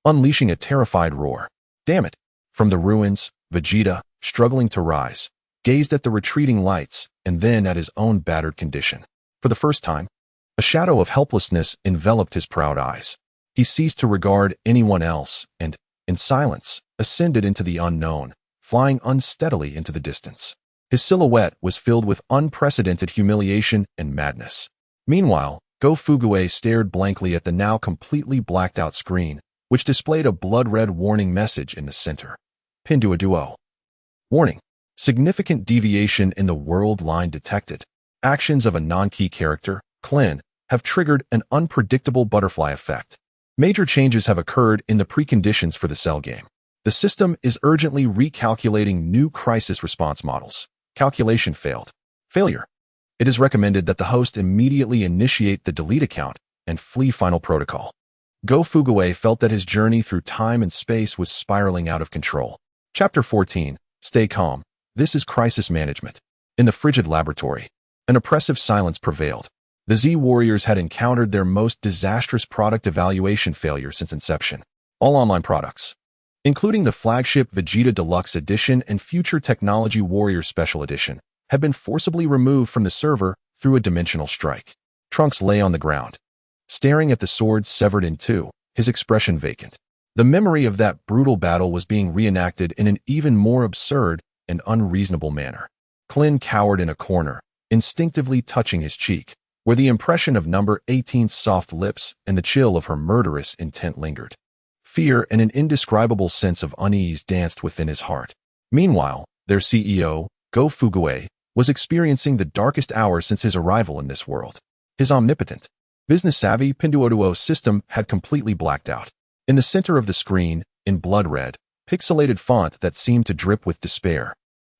Speaker 1: unleashing a terrified roar. Damn it! From the ruins, Vegeta, struggling to rise, gazed at the retreating lights and then at his own battered condition. For the first time, a shadow of helplessness enveloped his proud eyes. He ceased to regard anyone else and, in silence, ascended into the unknown, flying unsteadily into the distance. His silhouette was filled with unprecedented humiliation and madness. Meanwhile, Go Fugue stared blankly at the now completely blacked-out screen, which displayed a blood-red warning message in the center. Pinduoduo. Warning. Significant deviation in the world line detected. Actions of a non-key character, Clin, have triggered an unpredictable butterfly effect. Major changes have occurred in the preconditions for the cell game. The system is urgently recalculating new crisis response models. Calculation failed. Failure. It is recommended that the host immediately initiate the delete account and flee final protocol. Go Fugue felt that his journey through time and space was spiraling out of control. Chapter 14. Stay calm. This is crisis management. In the frigid laboratory, an oppressive silence prevailed. The Z Warriors had encountered their most disastrous product evaluation failure since inception. All online products, including the flagship Vegeta Deluxe Edition and Future Technology Warrior Special Edition, had been forcibly removed from the server through a dimensional strike. Trunks lay on the ground, staring at the sword severed in two, his expression vacant. The memory of that brutal battle was being reenacted in an even more absurd and unreasonable manner. Clin cowered in a corner, instinctively touching his cheek, where the impression of number 18's soft lips and the chill of her murderous intent lingered. Fear and an indescribable sense of unease danced within his heart. Meanwhile, their CEO, Go Fugue, was experiencing the darkest hour since his arrival in this world. His omnipotent, business-savvy Pinduoduo system had completely blacked out. In the center of the screen, in blood red, pixelated font that seemed to drip with despair,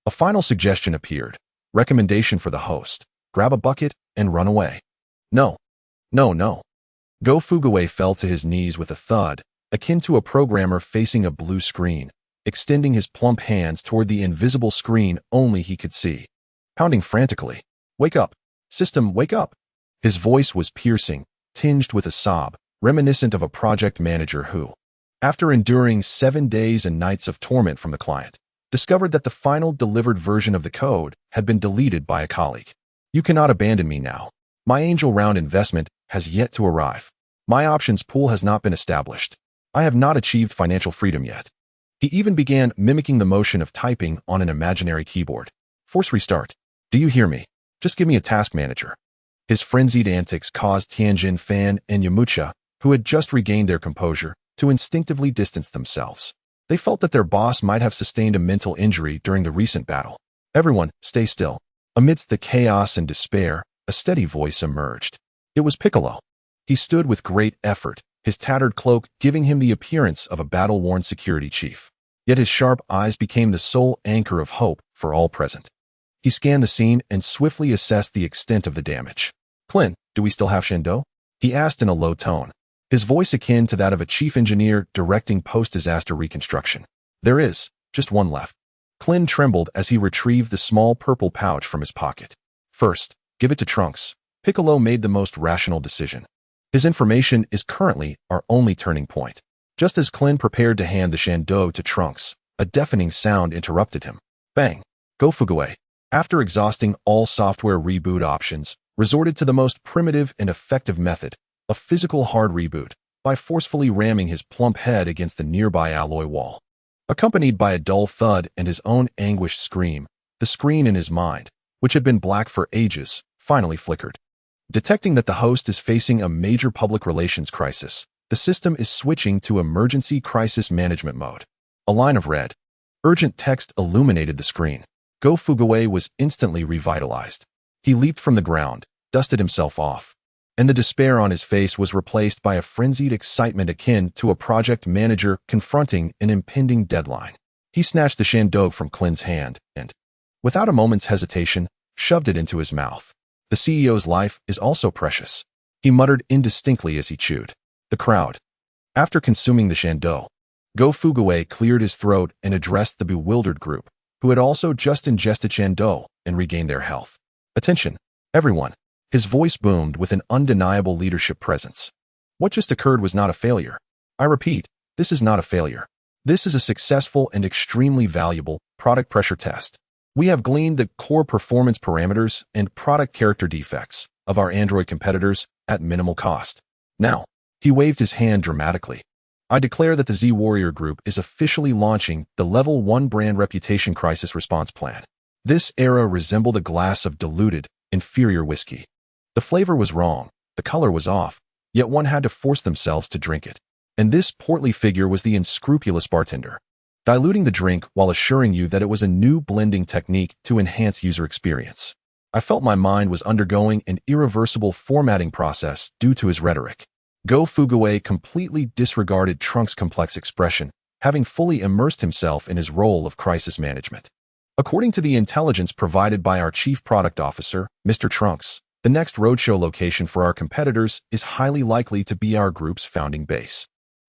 Speaker 1: a final suggestion appeared. Recommendation for the host. Grab a bucket and run away. No. No. Go Fugue fell to his knees with a thud, akin to a programmer facing a blue screen, extending his plump hands toward the invisible screen only he could see. Pounding frantically. Wake up. System, wake up. His voice was piercing, tinged with a sob, reminiscent of a project manager who, after enduring 7 days and nights of torment from the client, discovered that the final delivered version of the code had been deleted by a colleague. You cannot abandon me now. My angel round investment has yet to arrive. My options pool has not been established. I have not achieved financial freedom yet. He even began mimicking the motion of typing on an imaginary keyboard. Force restart. Do you hear me? Just give me a task manager. His frenzied antics caused Tianjin Fan and Yamucha, who had just regained their composure, to instinctively distance themselves. They felt that their boss might have sustained a mental injury during the recent battle. Everyone, stay still. Amidst the chaos and despair, a steady voice emerged. It was Piccolo. He stood with great effort, his tattered cloak giving him the appearance of a battle-worn security chief. Yet his sharp eyes became the sole anchor of hope for all present. He scanned the scene and swiftly assessed the extent of the damage. Clin, do we still have Shando? He asked in a low tone, his voice akin to that of a chief engineer directing post-disaster reconstruction. There is, just one left. Clin trembled as he retrieved the small purple pouch from his pocket. First, give it to Trunks. Piccolo made the most rational decision. His information is currently our only turning point. Just as Clin prepared to hand the Shando to Trunks, a deafening sound interrupted him. Bang! Go Fugue, after exhausting all software reboot options, resorted to the most primitive and effective method, a physical hard reboot, by forcefully ramming his plump head against the nearby alloy wall. Accompanied by a dull thud and his own anguished scream, the screen in his mind, which had been black for ages, finally flickered. Detecting that the host is facing a major public relations crisis, the system is switching to emergency crisis management mode. A line of red, urgent text illuminated the screen. Go Fugue was instantly revitalized. He leaped from the ground, dusted himself off, and the despair on his face was replaced by a frenzied excitement akin to a project manager confronting an impending deadline. He snatched the Shando from Clin's hand and, without a moment's hesitation, shoved it into his mouth. The CEO's life is also precious, he muttered indistinctly as he chewed. The crowd. After consuming the Shando, Go Fugue cleared his throat and addressed the bewildered group, who had also just ingested Shando and regained their health. Attention, everyone. His voice boomed with an undeniable leadership presence. What just occurred was not a failure. I repeat, this is not a failure. This is a successful and extremely valuable product pressure test. We have gleaned the core performance parameters and product character defects of our Android competitors at minimal cost. Now, he waved his hand dramatically. I declare that the Z Warrior Group is officially launching the Level 1 Brand Reputation Crisis Response Plan. This era resembled a glass of diluted, inferior whiskey. The flavor was wrong, the color was off, yet one had to force themselves to drink it. And this portly figure was the unscrupulous bartender, diluting the drink while assuring you that it was a new blending technique to enhance user experience. I felt my mind was undergoing an irreversible formatting process due to his rhetoric. Go Fuguway completely disregarded Trunks' complex expression, having fully immersed himself in his role of crisis management. According to the intelligence provided by our Chief Product Officer, Mr. Trunks, the next roadshow location for our competitors is highly likely to be our group's founding base.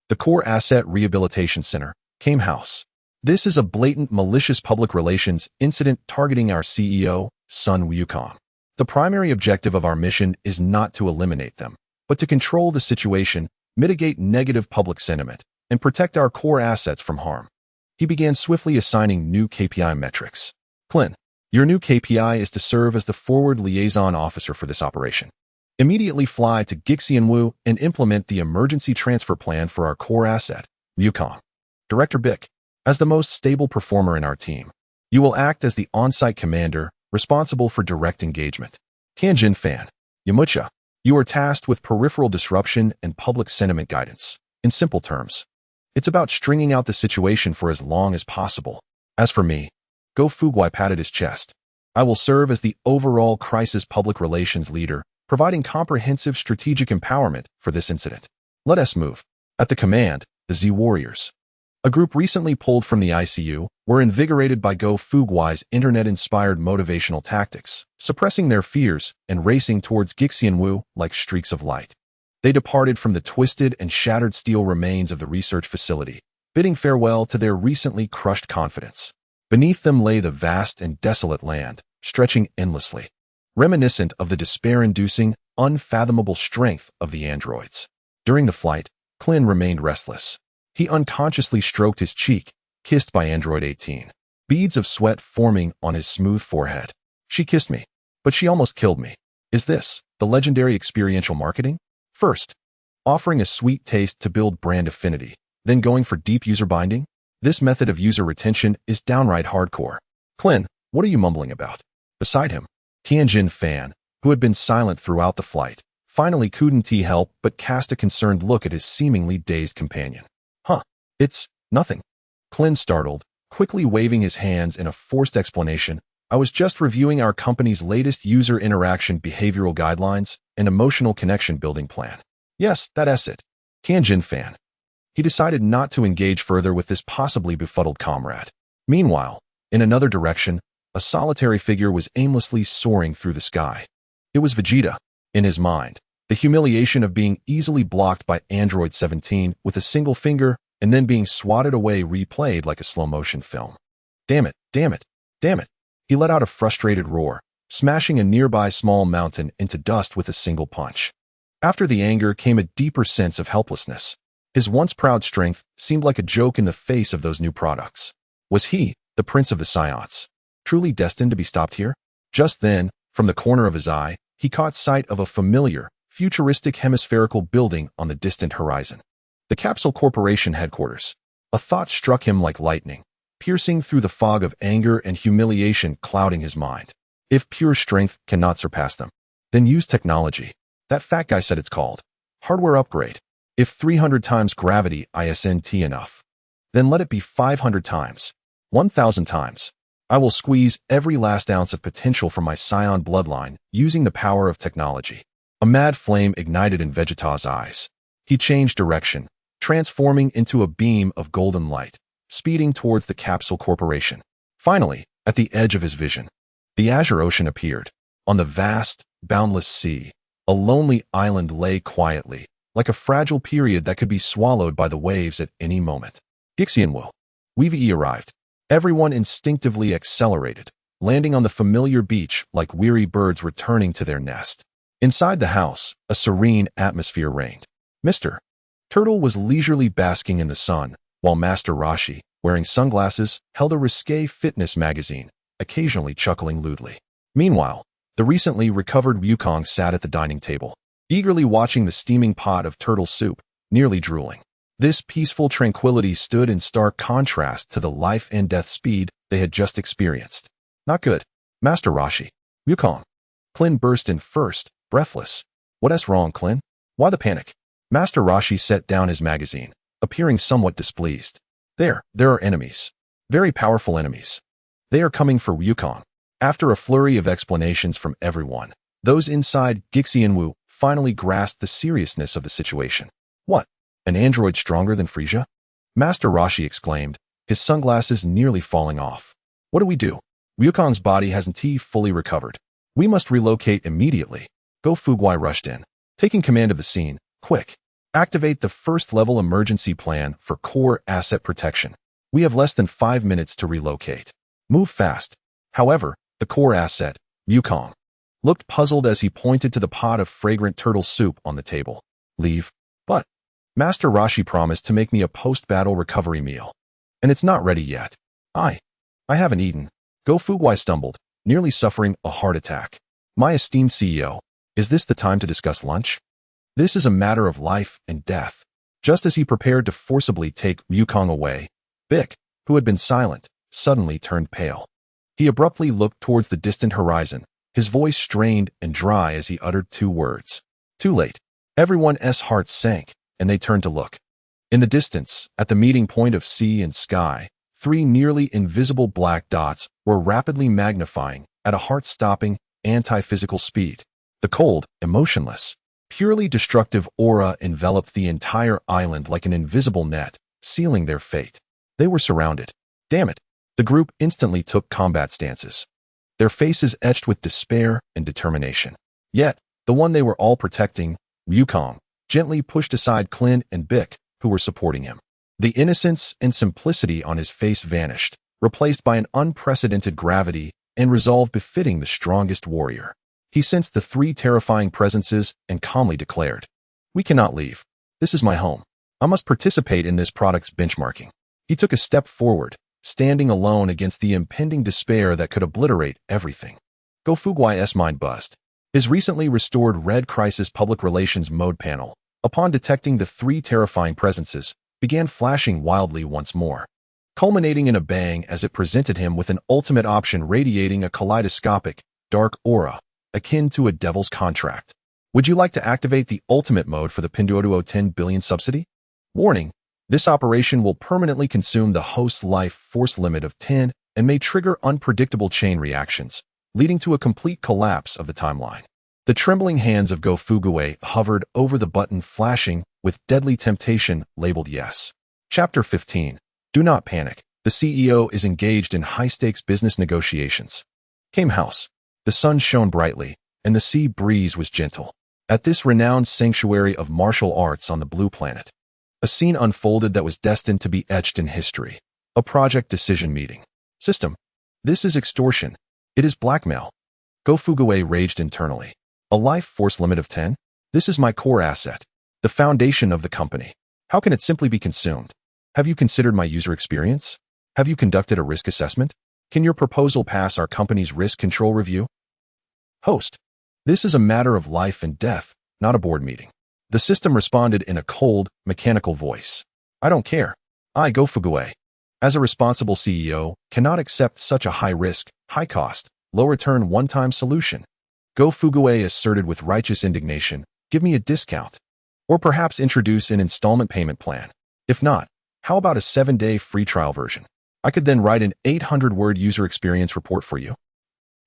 Speaker 1: The Core Asset Rehabilitation Center, Kame House. This is a blatant malicious public relations incident targeting our CEO, Sun Wukong. The primary objective of our mission is not to eliminate them, but to control the situation, mitigate negative public sentiment, and protect our core assets from harm. He began swiftly assigning new KPI metrics. Clin, your new KPI is to serve as the forward liaison officer for this operation. Immediately fly to Gixianwu and implement the emergency transfer plan for our core asset, Wukong. Director Bick, as the most stable performer in our team, you will act as the on-site commander responsible for direct engagement. Tianjin Fan, Yamucha, you are tasked with peripheral disruption and public sentiment guidance. In simple terms, it's about stringing out the situation for as long as possible. As for me, Go Fuguwai patted his chest. I will serve as the overall crisis public relations leader, providing comprehensive strategic empowerment for this incident. Let us move. At the command, the Z Warriors, a group recently pulled from the ICU, were invigorated by Go Fuguwai's internet-inspired motivational tactics, suppressing their fears and racing towards Gixianwu like streaks of light. They departed from the twisted and shattered steel remains of the research facility, bidding farewell to their recently crushed confidence. Beneath them lay the vast and desolate land, stretching endlessly, reminiscent of the despair-inducing, unfathomable strength of the androids. During the flight, Clin remained restless. He unconsciously stroked his cheek, kissed by Android 18. Beads of sweat forming on his smooth forehead. She kissed me, but she almost killed me. Is this the legendary experiential marketing? First, offering a sweet taste to build brand affinity, then going for deep user binding? This method of user retention is downright hardcore. Clin, what are you mumbling about? Beside him, Tianjin Fan, who had been silent throughout the flight, finally couldn't help but cast a concerned look at his seemingly dazed companion. It's nothing. Clin startled, quickly waving his hands in a forced explanation. I was just reviewing our company's latest user interaction behavioral guidelines and emotional connection building plan. Yes, that's it. Tianjin Fan. He decided not to engage further with this possibly befuddled comrade. Meanwhile, in another direction, a solitary figure was aimlessly soaring through the sky. It was Vegeta. In his mind, the humiliation of being easily blocked by Android 17 with a single finger and then being swatted away replayed like a slow-motion film. Damn it, damn it, damn it. He let out a frustrated roar, smashing a nearby small mountain into dust with a single punch. After the anger came a deeper sense of helplessness. His once proud strength seemed like a joke in the face of those new products. Was he, the Prince of the Scionts, truly destined to be stopped here? Just then, from the corner of his eye, he caught sight of a familiar, futuristic hemispherical building on the distant horizon. The Capsule Corporation headquarters. A thought struck him like lightning, piercing through the fog of anger and humiliation clouding his mind. If pure strength cannot surpass them, then use technology. That fat guy said it's called hardware upgrade. If 300 times gravity isn't enough, then let it be 500 times, 1,000 times. I will squeeze every last ounce of potential from my Scion bloodline using the power of technology. A mad flame ignited in Vegeta's eyes. He changed direction, transforming into a beam of golden light, speeding towards the Capsule Corporation. Finally, at the edge of his vision, the Azure Ocean appeared. On the vast, boundless sea, a lonely island lay quietly, like a fragile period that could be swallowed by the waves at any moment. Gixianwu. Weavie arrived. Everyone instinctively accelerated, landing on the familiar beach like weary birds returning to their nest. Inside the house, a serene atmosphere reigned. Mr. Turtle was leisurely basking in the sun, while Master Rashi, wearing sunglasses, held a risque fitness magazine, occasionally chuckling lewdly. Meanwhile, the recently recovered Wukong sat at the dining table, eagerly watching the steaming pot of turtle soup, nearly drooling. This peaceful tranquility stood in stark contrast to the life and death speed they had just experienced. Not good. Master Roshi. Wukong. Clint burst in first, breathless. What's wrong, Clint? Why the panic? Master Roshi set down his magazine, appearing somewhat displeased. There are enemies. Very powerful enemies. They are coming for Wukong. After a flurry of explanations from everyone, those inside Gixianwu finally grasped the seriousness of the situation. What? An android stronger than Frisia? Master Roshi exclaimed, his sunglasses nearly falling off. What do we do? Wukong's body hasn't fully recovered. We must relocate immediately. Go Fuguai rushed in, taking command of the scene. Quick. Activate the first-level emergency plan for core asset protection. We have less than 5 minutes to relocate. Move fast. However, the core asset, Wukong, looked puzzled as he pointed to the pot of fragrant turtle soup on the table. Leave? But Master Roshi promised to make me a post-battle recovery meal. And it's not ready yet. I haven't eaten. Go Fuguai stumbled, nearly suffering a heart attack. My esteemed CEO, is this the time to discuss lunch? This is a matter of life and death. Just as he prepared to forcibly take Wukong away, Bick, who had been silent, suddenly turned pale. He abruptly looked towards the distant horizon, his voice strained and dry as he uttered 2 words. Too late. Everyone's hearts sank, and they turned to look. In the distance, at the meeting point of sea and sky, 3 nearly invisible black dots were rapidly magnifying at a heart-stopping, anti-physical speed. The cold, emotionless, purely destructive aura enveloped the entire island like an invisible net, sealing their fate. They were surrounded. Damn it! The group instantly took combat stances, their faces etched with despair and determination. Yet, the one they were all protecting, Wukong, gently pushed aside Clint and Bick, who were supporting him. The innocence and simplicity on his face vanished, replaced by an unprecedented gravity and resolve befitting the strongest warrior. He sensed the 3 terrifying presences and calmly declared, "We cannot leave. This is my home. I must participate in this product's benchmarking." He took a step forward, standing alone against the impending despair that could obliterate everything. Go Fuguai's mind buzzed. His recently restored Red Crisis Public Relations Mode panel, upon detecting the 3 terrifying presences, began flashing wildly once more, culminating in a bang as it presented him with an ultimate option radiating a kaleidoscopic, dark aura, akin to a devil's contract. Would you like to activate the ultimate mode for the Pinduoduo 10 billion subsidy? Warning. This operation will permanently consume the host's life force limit of 10 and may trigger unpredictable chain reactions, leading to a complete collapse of the timeline. The trembling hands of Go Fuguai hovered over the button flashing with deadly temptation labeled yes. Chapter 15. Do not panic. The CEO is engaged in high-stakes business negotiations. Came house. The sun shone brightly, and the sea breeze was gentle. At this renowned sanctuary of martial arts on the blue planet, a scene unfolded that was destined to be etched in history. A project decision meeting. System. This is extortion. It is blackmail. Go Fuguai raged internally. A life force limit of 10? This is my core asset, the foundation of the company. How can it simply be consumed? Have you considered my user experience? Have you conducted a risk assessment? Can your proposal pass our company's risk control review? Host. This is a matter of life and death, not a board meeting. The system responded in a cold, mechanical voice. I don't care. I, Go Fuguai, as a responsible CEO, cannot accept such a high-risk, high-cost, low-return one-time solution. Go Fuguai asserted with righteous indignation, give me a discount. Or perhaps introduce an installment payment plan. If not, how about a 7-day free trial version? I could then write an 800-word user experience report for you.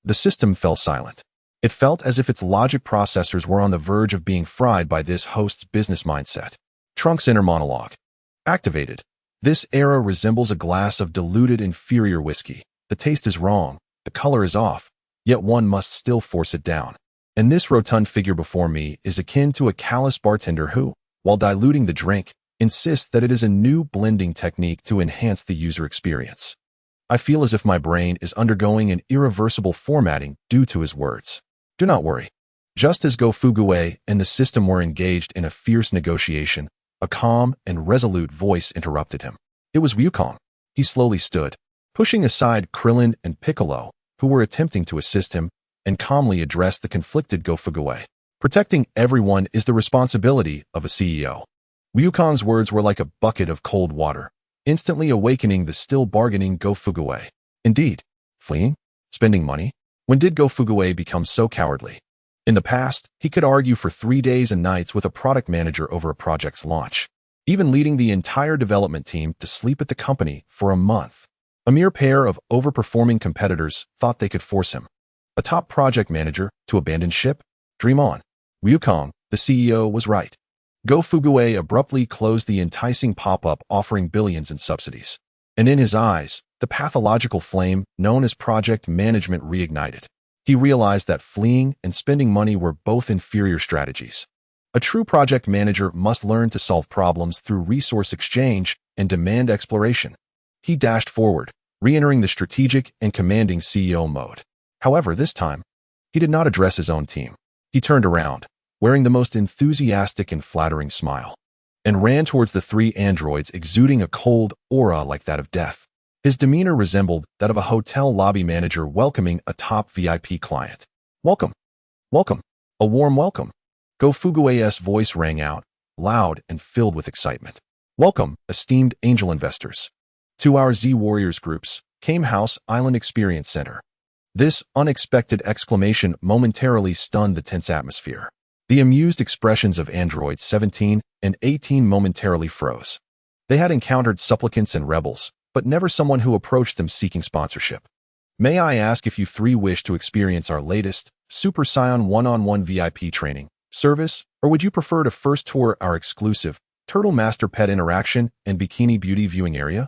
Speaker 1: The system fell silent. It felt as if its logic processors were on the verge of being fried by this host's business mindset. Trunk's inner monologue. Activated. This era resembles a glass of diluted inferior whiskey. The taste is wrong, the color is off, yet one must still force it down. And this rotund figure before me is akin to a callous bartender who, while diluting the drink, insists that it is a new blending technique to enhance the user experience. I feel as if my brain is undergoing an irreversible formatting due to his words. Do not worry. Just as Go Fuguai and the system were engaged in a fierce negotiation, a calm and resolute voice interrupted him. It was Wukong. He slowly stood, pushing aside Krillin and Piccolo, who were attempting to assist him, and calmly addressed the conflicted Go Fuguai. Protecting everyone is the responsibility of a CEO. Wukong's words were like a bucket of cold water, instantly awakening the still bargaining Go Fugaway. Indeed, fleeing? Spending money? When did Go Fugaway become so cowardly? In the past, he could argue for 3 days and nights with a product manager over a project's launch, even leading the entire development team to sleep at the company for a month. A mere pair of overperforming competitors thought they could force him, a top project manager, to abandon ship? Dream on. Wukong, the CEO, was right. Go Fugaway abruptly closed the enticing pop-up offering billions in subsidies. And in his eyes, the pathological flame known as project management reignited. He realized that fleeing and spending money were both inferior strategies. A true project manager must learn to solve problems through resource exchange and demand exploration. He dashed forward, re-entering the strategic and commanding CEO mode. However, this time, he did not address his own team. He turned around, wearing the most enthusiastic and flattering smile, and ran towards the 3 androids exuding a cold aura like that of death. His demeanor resembled that of a hotel lobby manager welcoming a top VIP client. Welcome. Welcome. A warm welcome. Go Fugaway's voice rang out, loud and filled with excitement. Welcome, esteemed angel investors, to our Z Warriors Group's Kame House Island Experience Center. This unexpected exclamation momentarily stunned the tense atmosphere. The amused expressions of androids 17 and 18 momentarily froze. They had encountered supplicants and rebels, but never someone who approached them seeking sponsorship. May I ask if you 3 wish to experience our latest Super Saiyan one-on-one VIP training service, or would you prefer to first tour our exclusive Turtle Master Pet Interaction and Bikini Beauty viewing area?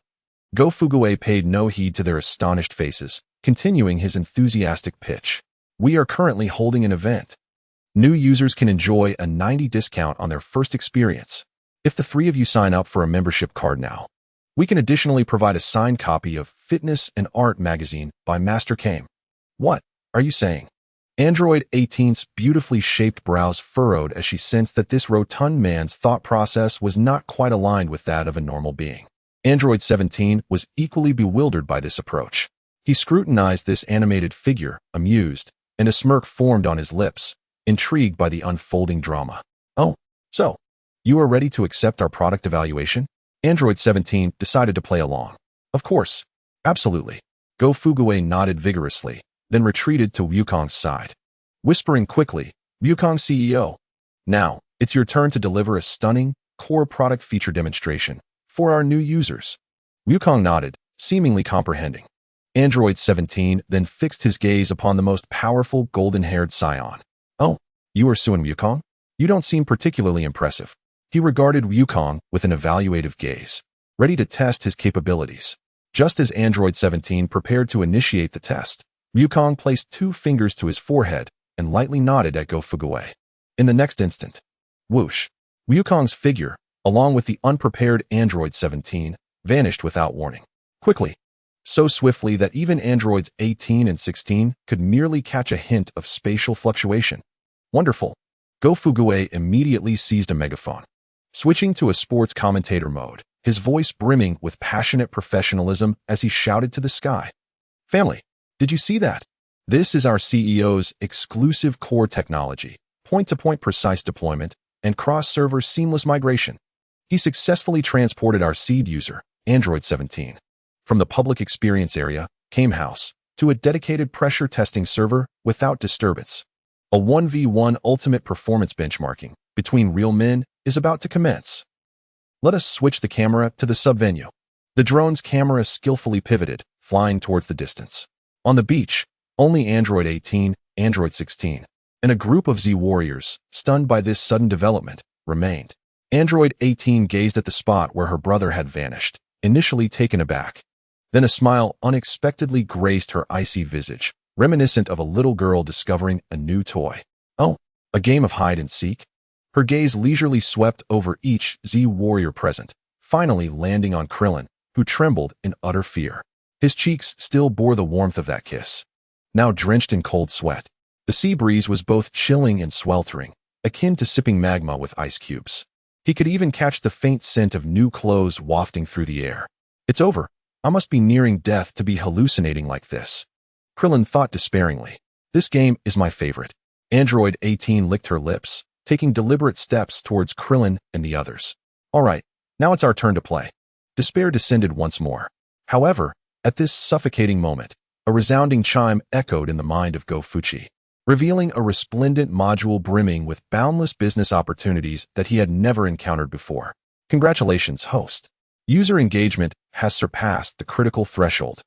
Speaker 1: Go Fugaway paid no heed to their astonished faces, continuing his enthusiastic pitch. We are currently holding an event. New users can enjoy a 90% discount on their first experience. If the 3 of you sign up for a membership card now, we can additionally provide a signed copy of Fitness and Art magazine by Master Kame. What are you saying? Android 18's beautifully shaped brows furrowed as she sensed that this rotund man's thought process was not quite aligned with that of a normal being. Android 17 was equally bewildered by this approach. He scrutinized this animated figure, amused, and a smirk formed on his lips, intrigued by the unfolding drama. Oh, so, you are ready to accept our product evaluation? Android 17 decided to play along. Of course. Absolutely. Go Fugaway nodded vigorously, then retreated to Wukong's side. Whispering quickly, Wukong CEO, now, it's your turn to deliver a stunning, core product feature demonstration for our new users. Wukong nodded, seemingly comprehending. Android 17 then fixed his gaze upon the most powerful golden-haired scion. Oh, you are Suan Wukong? You don't seem particularly impressive. He regarded Wukong with an evaluative gaze, ready to test his capabilities. Just as Android 17 prepared to initiate the test, Wukong placed 2 fingers to his forehead and lightly nodded at Go Fugaway. In the next instant, whoosh, Wukong's figure, along with the unprepared Android 17, vanished without warning. Quickly, so swiftly that even Androids 18 and 16 could merely catch a hint of spatial fluctuation. Wonderful. Go Fugaway immediately seized a megaphone. Switching to a sports commentator mode, his voice brimming with passionate professionalism as he shouted to the sky. Family, did you see that? This is our CEO's exclusive core technology, point-to-point precise deployment, and cross-server seamless migration. He successfully transported our seed user, Android 17, from the public experience area, Kame House, to a dedicated pressure testing server without disturbance. A 1v1 ultimate performance benchmarking between real men is about to commence. Let us switch the camera to the sub-venue. The drone's camera skillfully pivoted, flying towards the distance. On the beach, only Android 18, Android 16, and a group of Z warriors, stunned by this sudden development, remained. Android 18 gazed at the spot where her brother had vanished, initially taken aback. Then a smile unexpectedly graced her icy visage, reminiscent of a little girl discovering a new toy. Oh, a game of hide and seek? Her gaze leisurely swept over each Z warrior present, finally landing on Krillin, who trembled in utter fear. His cheeks still bore the warmth of that kiss. Now drenched in cold sweat, the sea breeze was both chilling and sweltering, akin to sipping magma with ice cubes. He could even catch the faint scent of new clothes wafting through the air. It's over. I must be nearing death to be hallucinating like this. Krillin thought despairingly. This game is my favorite. Android 18 licked her lips, taking deliberate steps towards Krillin and the others. All right, now it's our turn to play. Despair descended once more. However, at this suffocating moment, a resounding chime echoed in the mind of Go-Fuchi, revealing a resplendent module brimming with boundless business opportunities that he had never encountered before. Congratulations, host. User engagement has surpassed the critical threshold.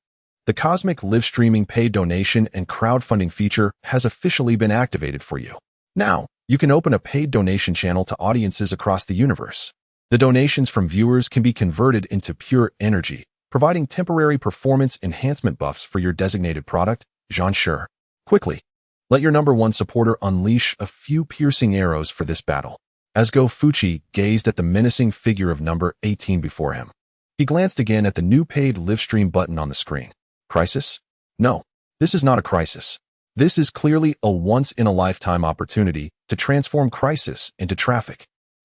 Speaker 1: The Cosmic Live Streaming paid donation and crowdfunding feature has officially been activated for you. Now, you can open a paid donation channel to audiences across the universe. The donations from viewers can be converted into pure energy, providing temporary performance enhancement buffs for your designated product, Jean Sure. Quickly, let your number one supporter unleash a few piercing arrows for this battle. As Go-Fuchi gazed at the menacing figure of number 18 before him, he glanced again at the new paid Livestream button on the screen. Crisis? No, this is not a crisis. This is clearly a once-in-a-lifetime opportunity to transform crisis into traffic,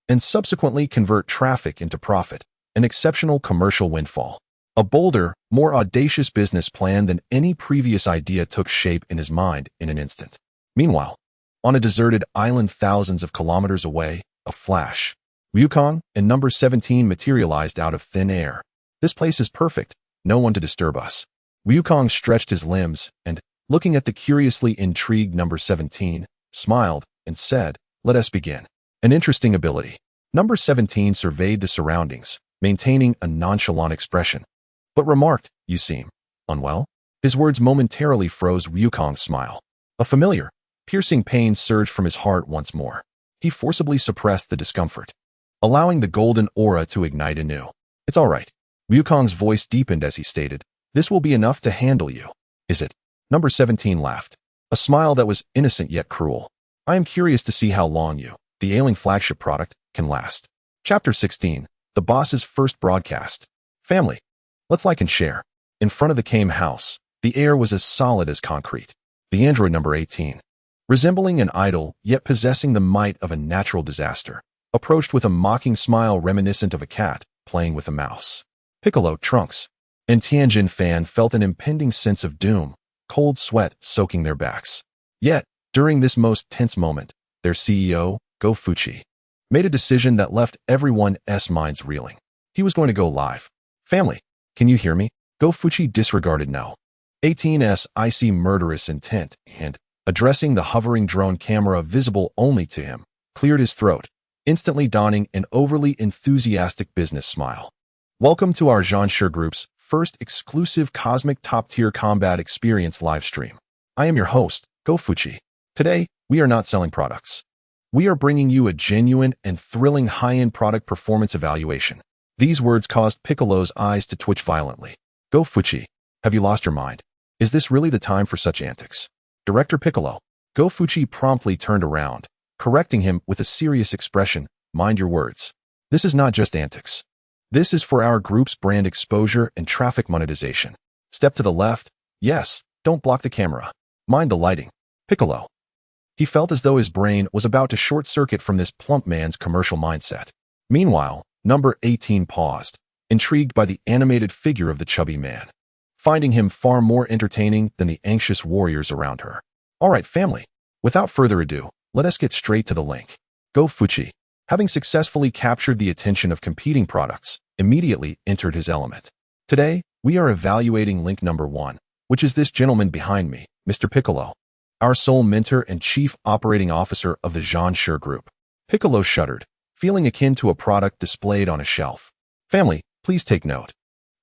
Speaker 1: and subsequently convert traffic into profit, an exceptional commercial windfall. A bolder, more audacious business plan than any previous idea took shape in his mind in an instant. Meanwhile, on a deserted island thousands of kilometers away, a flash. Wukong and number 17 materialized out of thin air. This place is perfect, no one to disturb us. Wukong stretched his limbs and, looking at the curiously intrigued number 17, smiled and said, "Let us begin." An interesting ability. Number 17 surveyed the surroundings, maintaining a nonchalant expression, but remarked, "You seem unwell?" His words momentarily froze Wukong's smile. A familiar, piercing pain surged from his heart once more. He forcibly suppressed the discomfort, allowing the golden aura to ignite anew. "It's all right." Wukong's voice deepened as he stated, "This will be enough to handle you." "Is it?" Number 17 laughed, a smile that was innocent yet cruel. "I am curious to see how long you, the ailing flagship product, can last." Chapter 16, The Boss's First Broadcast. Family, let's like and share. In front of the Kame house, the air was as solid as concrete. The android number 18, resembling an idol yet possessing the might of a natural disaster, approached with a mocking smile reminiscent of a cat playing with a mouse. Piccolo, Trunks, and Tianjin Fan felt an impending sense of doom, cold sweat soaking their backs. Yet, during this most tense moment, their CEO, Go-Fuchi, made a decision that left everyone's minds reeling. He was going to go live. "Family, can you hear me?" Go-Fuchi disregarded no. 18's icy murderous intent and, addressing the hovering drone camera visible only to him, cleared his throat, instantly donning an overly enthusiastic business smile. "Welcome to our Jean Sure Group's first exclusive cosmic top-tier combat experience live stream. I am your host, Go-Fuchi. Today, we are not selling products. We are bringing you a genuine and thrilling high-end product performance evaluation." These words caused Piccolo's eyes to twitch violently. "Go-Fuchi, have you lost your mind? Is this really the time for such antics?" "Director Piccolo." Go-Fuchi promptly turned around, correcting him with a serious expression. "Mind your words. This is not just antics. This is for our group's brand exposure and traffic monetization. Step to the left. Yes, don't block the camera. Mind the lighting." Piccolo. He felt as though his brain was about to short-circuit from this plump man's commercial mindset. Meanwhile, number 18 paused, intrigued by the animated figure of the chubby man, finding him far more entertaining than the anxious warriors around her. "All right, family. Without further ado, let us get straight to the link." Go-Fuchi, having successfully captured the attention of competing products, immediately entered his element. "Today, we are evaluating link number 1, which is this gentleman behind me, Mr. Piccolo, our sole mentor and chief operating officer of the Jean Sure Group." Piccolo shuddered, feeling akin to a product displayed on a shelf. "Family, please take note.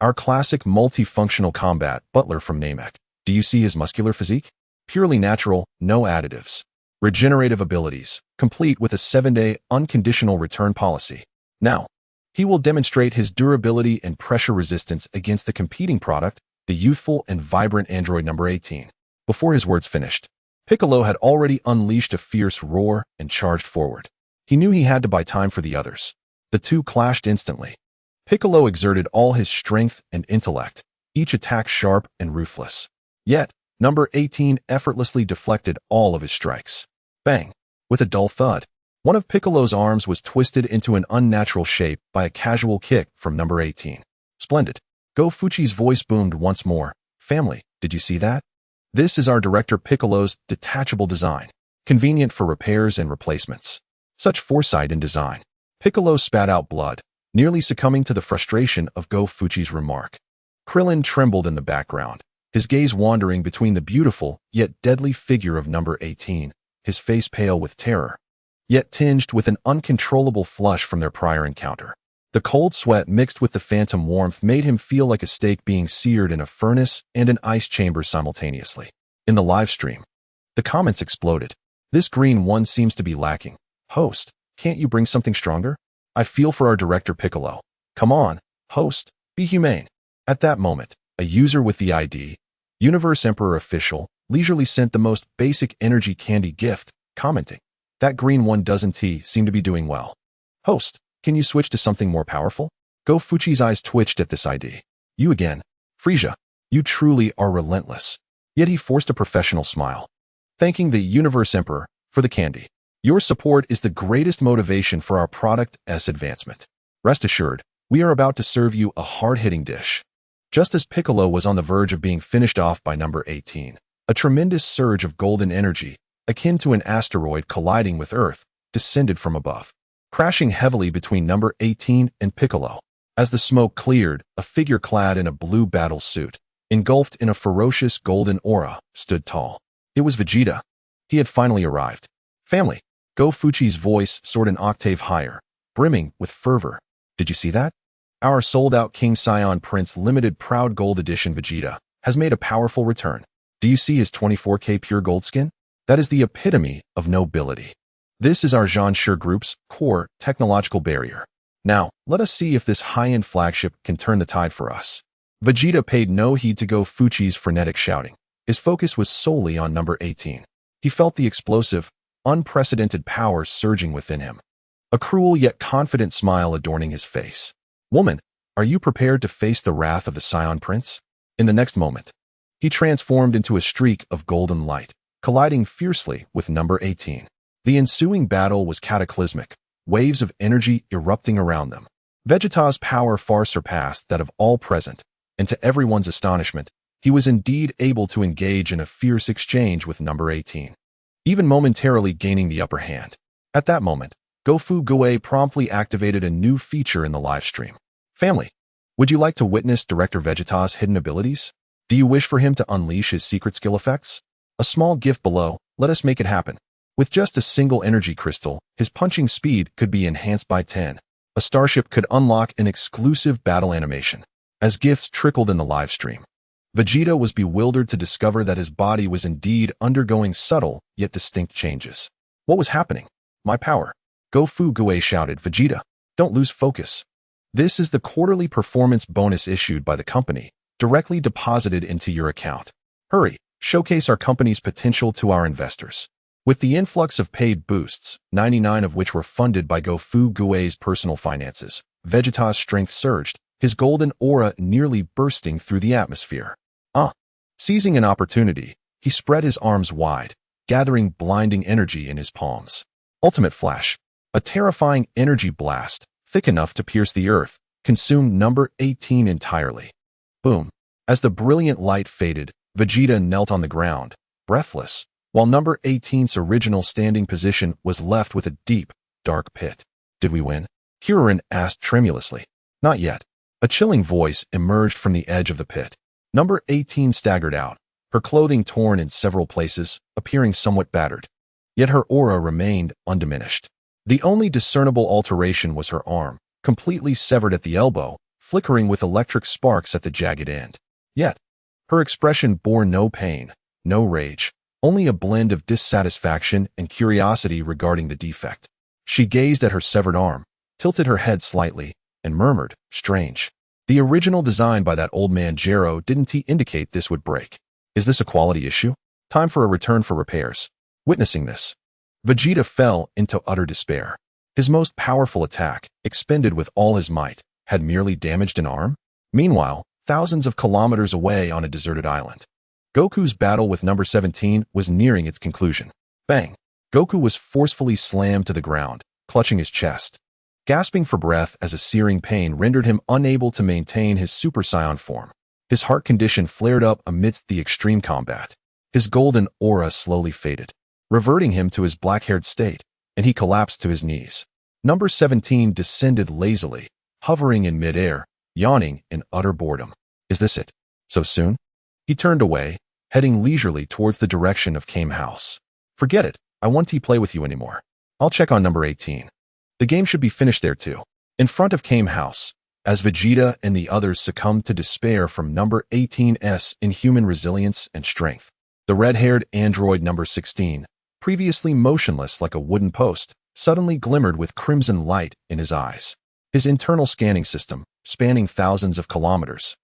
Speaker 1: Our classic multifunctional combat butler from Namek. Do you see his muscular physique? Purely natural, no additives. Regenerative abilities, complete with a 7-day unconditional return policy. Now, he will demonstrate his durability and pressure resistance against the competing product, the youthful and vibrant android number 18. Before his words finished, Piccolo had already unleashed a fierce roar and charged forward. He knew he had to buy time for the others. The two clashed instantly. Piccolo exerted all his strength and intellect, each attack sharp and ruthless. Yet, number 18 effortlessly deflected all of his strikes. Bang! With a dull thud, one of Piccolo's arms was twisted into an unnatural shape by a casual kick from number 18. "Splendid." Go-Fuchi's voice boomed once more. "Family, did you see that? This is our director Piccolo's detachable design, convenient for repairs and replacements. Such foresight in design." Piccolo spat out blood, nearly succumbing to the frustration of Go Fuchi's remark. Krillin trembled in the background, his gaze wandering between the beautiful yet deadly figure of number 18, his face pale with terror, yet tinged with an uncontrollable flush from their prior encounter. The cold sweat mixed with the phantom warmth made him feel like a steak being seared in a furnace and an ice chamber simultaneously. In the live stream, the comments exploded. This green one seems to be lacking. Host, can't you bring something stronger? I feel for our director Piccolo. Come on, host, be humane. At that moment, a user with the ID, Universe Emperor Official, leisurely sent the most basic energy candy gift, commenting, that green one doesn't seem to be doing well. Host, can you switch to something more powerful? Go Fuchi's eyes twitched at this ID. You again. Frieza, you truly are relentless. Yet he forced a professional smile, thanking the Universe Emperor for the candy. Your support is the greatest motivation for our product's advancement. Rest assured, we are about to serve you a hard-hitting dish. Just as Piccolo was on the verge of being finished off by number 18, a tremendous surge of golden energy, akin to an asteroid colliding with Earth, descended from above, crashing heavily between number 18 and Piccolo. As the smoke cleared, a figure clad in a blue battle suit, engulfed in a ferocious golden aura, stood tall. It was Vegeta. He had finally arrived. Family. Go Fuchi's voice soared an octave higher, brimming with fervor. Did you see that? Our sold-out King Saiyan Prince Limited Proud Gold Edition Vegeta has made a powerful return. Do you see his 24K pure gold skin? That is the epitome of nobility. This is our Jean Sure Group's core technological barrier. Now, let us see if this high-end flagship can turn the tide for us. Vegeta paid no heed to Go Fuchi's frenetic shouting. His focus was solely on number 18. He felt the explosive, unprecedented power surging within him, a cruel yet confident smile adorning his face. Woman, are you prepared to face the wrath of the Saiyan Prince? In the next moment, he transformed into a streak of golden light, colliding fiercely with number 18. The ensuing battle was cataclysmic, waves of energy erupting around them. Vegeta's power far surpassed that of all present, and to everyone's astonishment, he was indeed able to engage in a fierce exchange with number 18, even momentarily gaining the upper hand. At that moment, Gofu Gue promptly activated a new feature in the live stream. Family, would you like to witness Director Vegeta's hidden abilities? Do you wish for him to unleash his secret skill effects? A small gift below, let us make it happen. With just a single energy crystal, his punching speed could be enhanced by 10. A starship could unlock an exclusive battle animation. As gifts trickled in the live stream, Vegeta was bewildered to discover that his body was indeed undergoing subtle yet distinct changes. What was happening? My power. Gofu Gue shouted, Vegeta, don't lose focus. This is the quarterly performance bonus issued by the company, directly deposited into your account. Hurry, showcase our company's potential to our investors. With the influx of paid boosts, 99 of which were funded by Gofu Gue's personal finances, Vegeta's strength surged, his golden aura nearly bursting through the atmosphere. Seizing an opportunity, he spread his arms wide, gathering blinding energy in his palms. Ultimate Flash. A terrifying energy blast, thick enough to pierce the earth, consumed number 18 entirely. Boom. As the brilliant light faded, Vegeta knelt on the ground, breathless, while number 18's original standing position was left with a deep, dark pit. Did we win? Kuririn asked tremulously. Not yet. A chilling voice emerged from the edge of the pit. Number 18 staggered out, her clothing torn in several places, appearing somewhat battered. Yet her aura remained undiminished. The only discernible alteration was her arm, completely severed at the elbow, flickering with electric sparks at the jagged end. Yet, her expression bore no pain, no rage, only a blend of dissatisfaction and curiosity regarding the defect. She gazed at her severed arm, tilted her head slightly, and murmured, strange. The original design by that old man Jero didn't indicate this would break. Is this a quality issue? Time for a return for repairs. Witnessing this, Vegeta fell into utter despair. His most powerful attack, expended with all his might, had merely damaged an arm? Meanwhile, thousands of kilometers away on a deserted island, Goku's battle with number 17 was nearing its conclusion. Bang! Goku was forcefully slammed to the ground, clutching his chest, gasping for breath as a searing pain rendered him unable to maintain his Super Saiyan form. His heart condition flared up amidst the extreme combat. His golden aura slowly faded, reverting him to his black-haired state, and he collapsed to his knees. Number 17 descended lazily, hovering in midair, yawning in utter boredom. Is this it? So soon? He turned away, heading leisurely towards the direction of Kame House. Forget it, I won't play with you anymore. I'll check on number 18. The game should be finished there too. In front of Kame House, as Vegeta and the others succumbed to despair from number 18's inhuman resilience and strength, the red-haired android number 16, previously motionless like a wooden post, suddenly glimmered with crimson light in his eyes. His internal scanning system, spanning thousands of kilometers,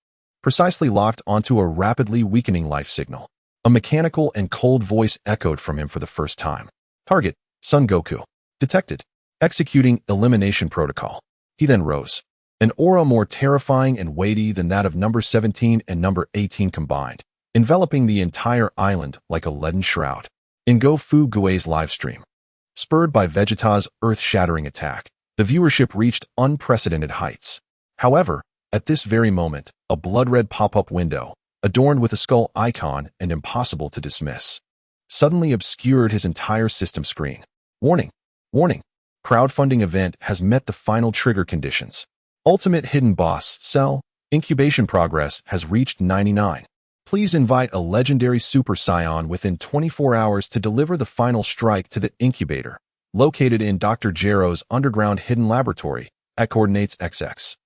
Speaker 1: precisely locked onto a rapidly weakening life signal. A mechanical and cold voice echoed from him for the first time. Target, Son Goku. Detected. Executing elimination protocol. He then rose. An aura more terrifying and weighty than that of number 17 and number 18 combined, enveloping the entire island like a leaden shroud. In Go Fu Gui's livestream, spurred by Vegeta's earth-shattering attack, the viewership reached unprecedented heights. However, at this very moment, a blood-red pop-up window, adorned with a skull icon and impossible to dismiss, suddenly obscured his entire system screen. Warning! Warning! Crowdfunding event has met the final trigger conditions. Ultimate Hidden Boss Cell incubation progress has reached 99. Please invite a legendary Super Saiyan within 24 hours to deliver the final strike to the incubator, located in Dr. Gero's underground hidden laboratory at coordinates XX.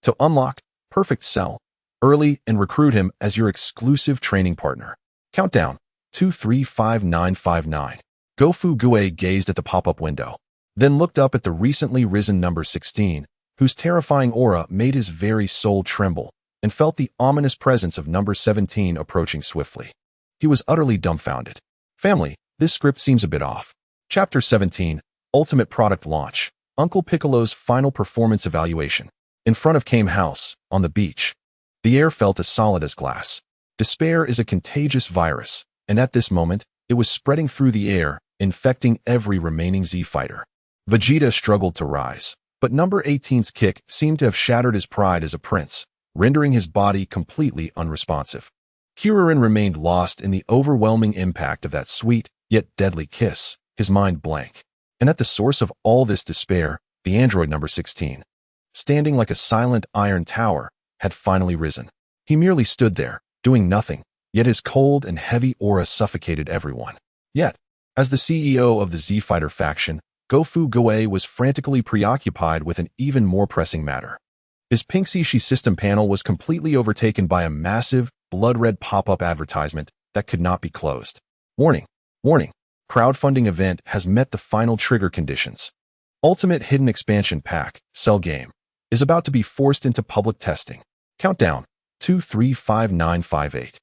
Speaker 1: To unlock Perfect Cell early and recruit him as your exclusive training partner. Countdown 235959. Go Fu Gui gazed at the pop-up window, then looked up at the recently risen number 16, whose terrifying aura made his very soul tremble, and felt the ominous presence of number 17 approaching swiftly. He was utterly dumbfounded. Family, this script seems a bit off. Chapter 17, Ultimate Product Launch, Uncle Piccolo's final performance evaluation. In front of Kame House, on the beach, the air felt as solid as glass. Despair is a contagious virus, and at this moment, it was spreading through the air, infecting every remaining Z fighter. Vegeta struggled to rise, but number 18's kick seemed to have shattered his pride as a prince, rendering his body completely unresponsive. Kuririn remained lost in the overwhelming impact of that sweet, yet deadly kiss, his mind blank. And at the source of all this despair, the android number 16, standing like a silent iron tower, had finally risen. He merely stood there, doing nothing, yet his cold and heavy aura suffocated everyone. Yet, as the CEO of the Z-Fighter faction, Go Fu Gui was frantically preoccupied with an even more pressing matter. His Pink Shishi system panel was completely overtaken by a massive, blood-red pop-up advertisement that could not be closed. Warning! Warning! Crowdfunding event has met the final trigger conditions. Ultimate Hidden Expansion Pack, Cell Game, is about to be forced into public testing. Countdown 235958.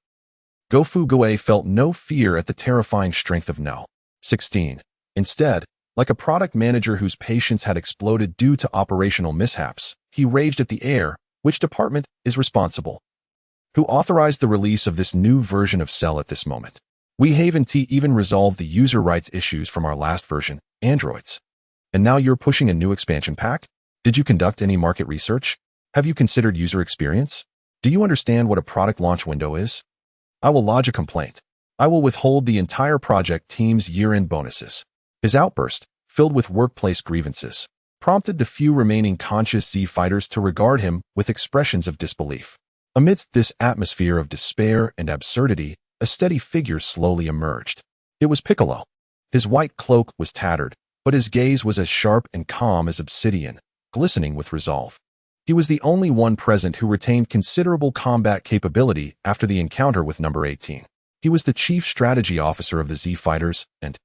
Speaker 1: Go Fu Gui felt no fear at the terrifying strength of No. 16. Instead, like a product manager whose patience had exploded due to operational mishaps, he raged at the air. Which department is responsible? Who authorized the release of this new version of Cell at this moment? We haven't even resolved the user rights issues from our last version, Androids. And now you're pushing a new expansion pack? Did you conduct any market research? Have you considered user experience? Do you understand what a product launch window is? I will lodge a complaint. I will withhold the entire project team's year-end bonuses. His outburst, filled with workplace grievances, prompted the few remaining conscious Z-fighters to regard him with expressions of disbelief. Amidst this atmosphere of despair and absurdity, a steady figure slowly emerged. It was Piccolo. His white cloak was tattered, but his gaze was as sharp and calm as obsidian, glistening with resolve. He was the only one present who retained considerable combat capability after the encounter with number 18. He was the chief strategy officer of the Z-Fighters and,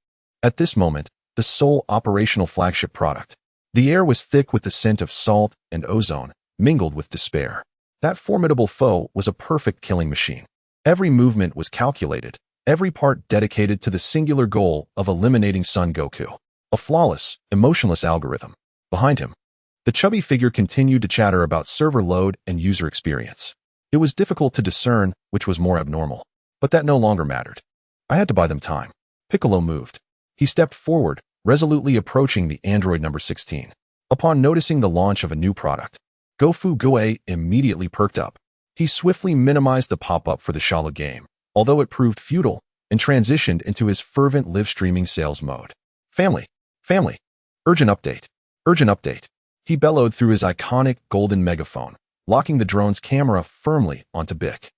Speaker 1: at this moment, the sole operational flagship product. The air was thick with the scent of salt and ozone, mingled with despair. That formidable foe was a perfect killing machine. Every movement was calculated, every part dedicated to the singular goal of eliminating Son Goku. A flawless, emotionless algorithm. Behind him, the chubby figure continued to chatter about server load and user experience. It was difficult to discern which was more abnormal, but that no longer mattered. I had to buy them time. Piccolo moved. He stepped forward, resolutely approaching the android number 16. Upon noticing the launch of a new product, Go Fu Gui immediately perked up. He swiftly minimized the pop-up for the Shala game, although it proved futile, and transitioned into his fervent live streaming sales mode. Family. Urgent update. Urgent update. He bellowed through his iconic golden megaphone, locking the drone's camera firmly onto Bick.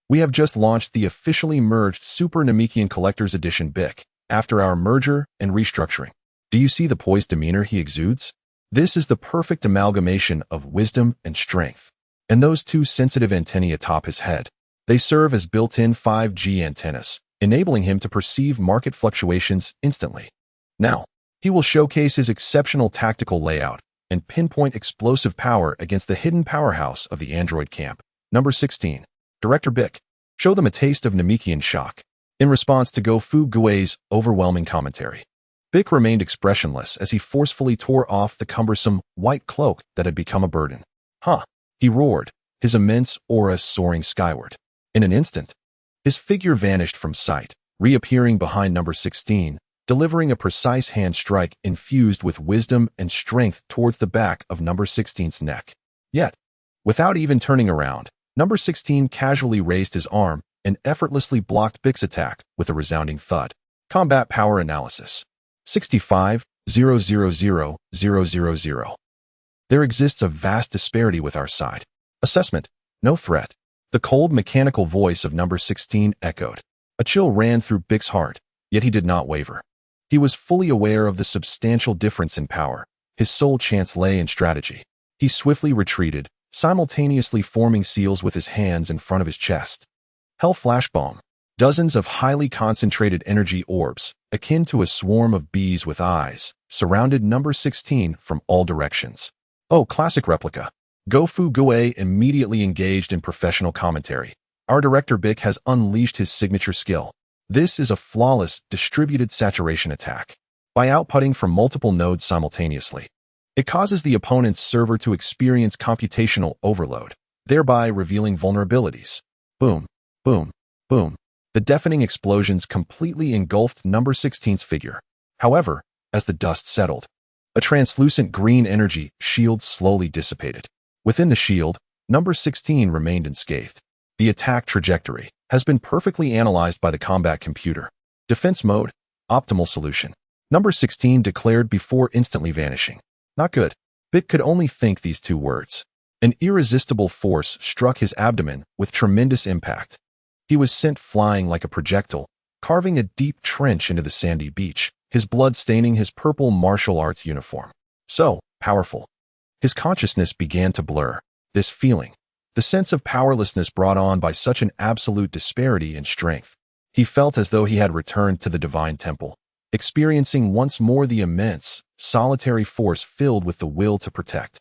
Speaker 1: We have just launched the officially merged Super Namekian Collector's Edition Bick after our merger and restructuring. Do you see the poised demeanor he exudes? This is the perfect amalgamation of wisdom and strength. And those two sensitive antennae atop his head, they serve as built-in 5G antennas, enabling him to perceive market fluctuations instantly. Now, he will showcase his exceptional tactical layout and pinpoint explosive power against the hidden powerhouse of the Android camp. Number 16. Director Bick. Show them a taste of Namekian shock. In response to Gofu Gue's overwhelming commentary, Bick remained expressionless as he forcefully tore off the cumbersome white cloak that had become a burden. Huh! He roared, his immense aura soaring skyward. In an instant, his figure vanished from sight, reappearing behind number 16, delivering a precise hand strike infused with wisdom and strength towards the back of number 16's neck. Yet, without even turning around, number 16 casually raised his arm and effortlessly blocked Bick's attack with a resounding thud. Combat Power Analysis 65,000,000. There exists a vast disparity with our side. Assessment: no threat. The cold, mechanical voice of number 16 echoed. A chill ran through Bick's heart, yet he did not waver. He was fully aware of the substantial difference in power. His sole chance lay in strategy. He swiftly retreated, simultaneously forming seals with his hands in front of his chest. Hell Flash Bomb. Dozens of highly concentrated energy orbs, akin to a swarm of bees with eyes, surrounded number 16 from all directions. Oh, classic replica. Gofu Gue immediately engaged in professional commentary. Our director Bick has unleashed his signature skill. This is a flawless, distributed saturation attack. By outputting from multiple nodes simultaneously, it causes the opponent's server to experience computational overload, thereby revealing vulnerabilities. Boom, boom, boom. The deafening explosions completely engulfed number 16's figure. However, as the dust settled, a translucent green energy shield slowly dissipated. Within the shield, number 16 remained unscathed. The attack trajectory has been perfectly analyzed by the combat computer. Defense mode, optimal solution. Number 16 declared before instantly vanishing. Not good. Bick could only think these two words. An irresistible force struck his abdomen with tremendous impact. He was sent flying like a projectile, carving a deep trench into the sandy beach, his blood staining his purple martial arts uniform. So powerful. His consciousness began to blur. This feeling, the sense of powerlessness brought on by such an absolute disparity in strength. He felt as though he had returned to the divine temple, experiencing once more the immense, solitary force filled with the will to protect.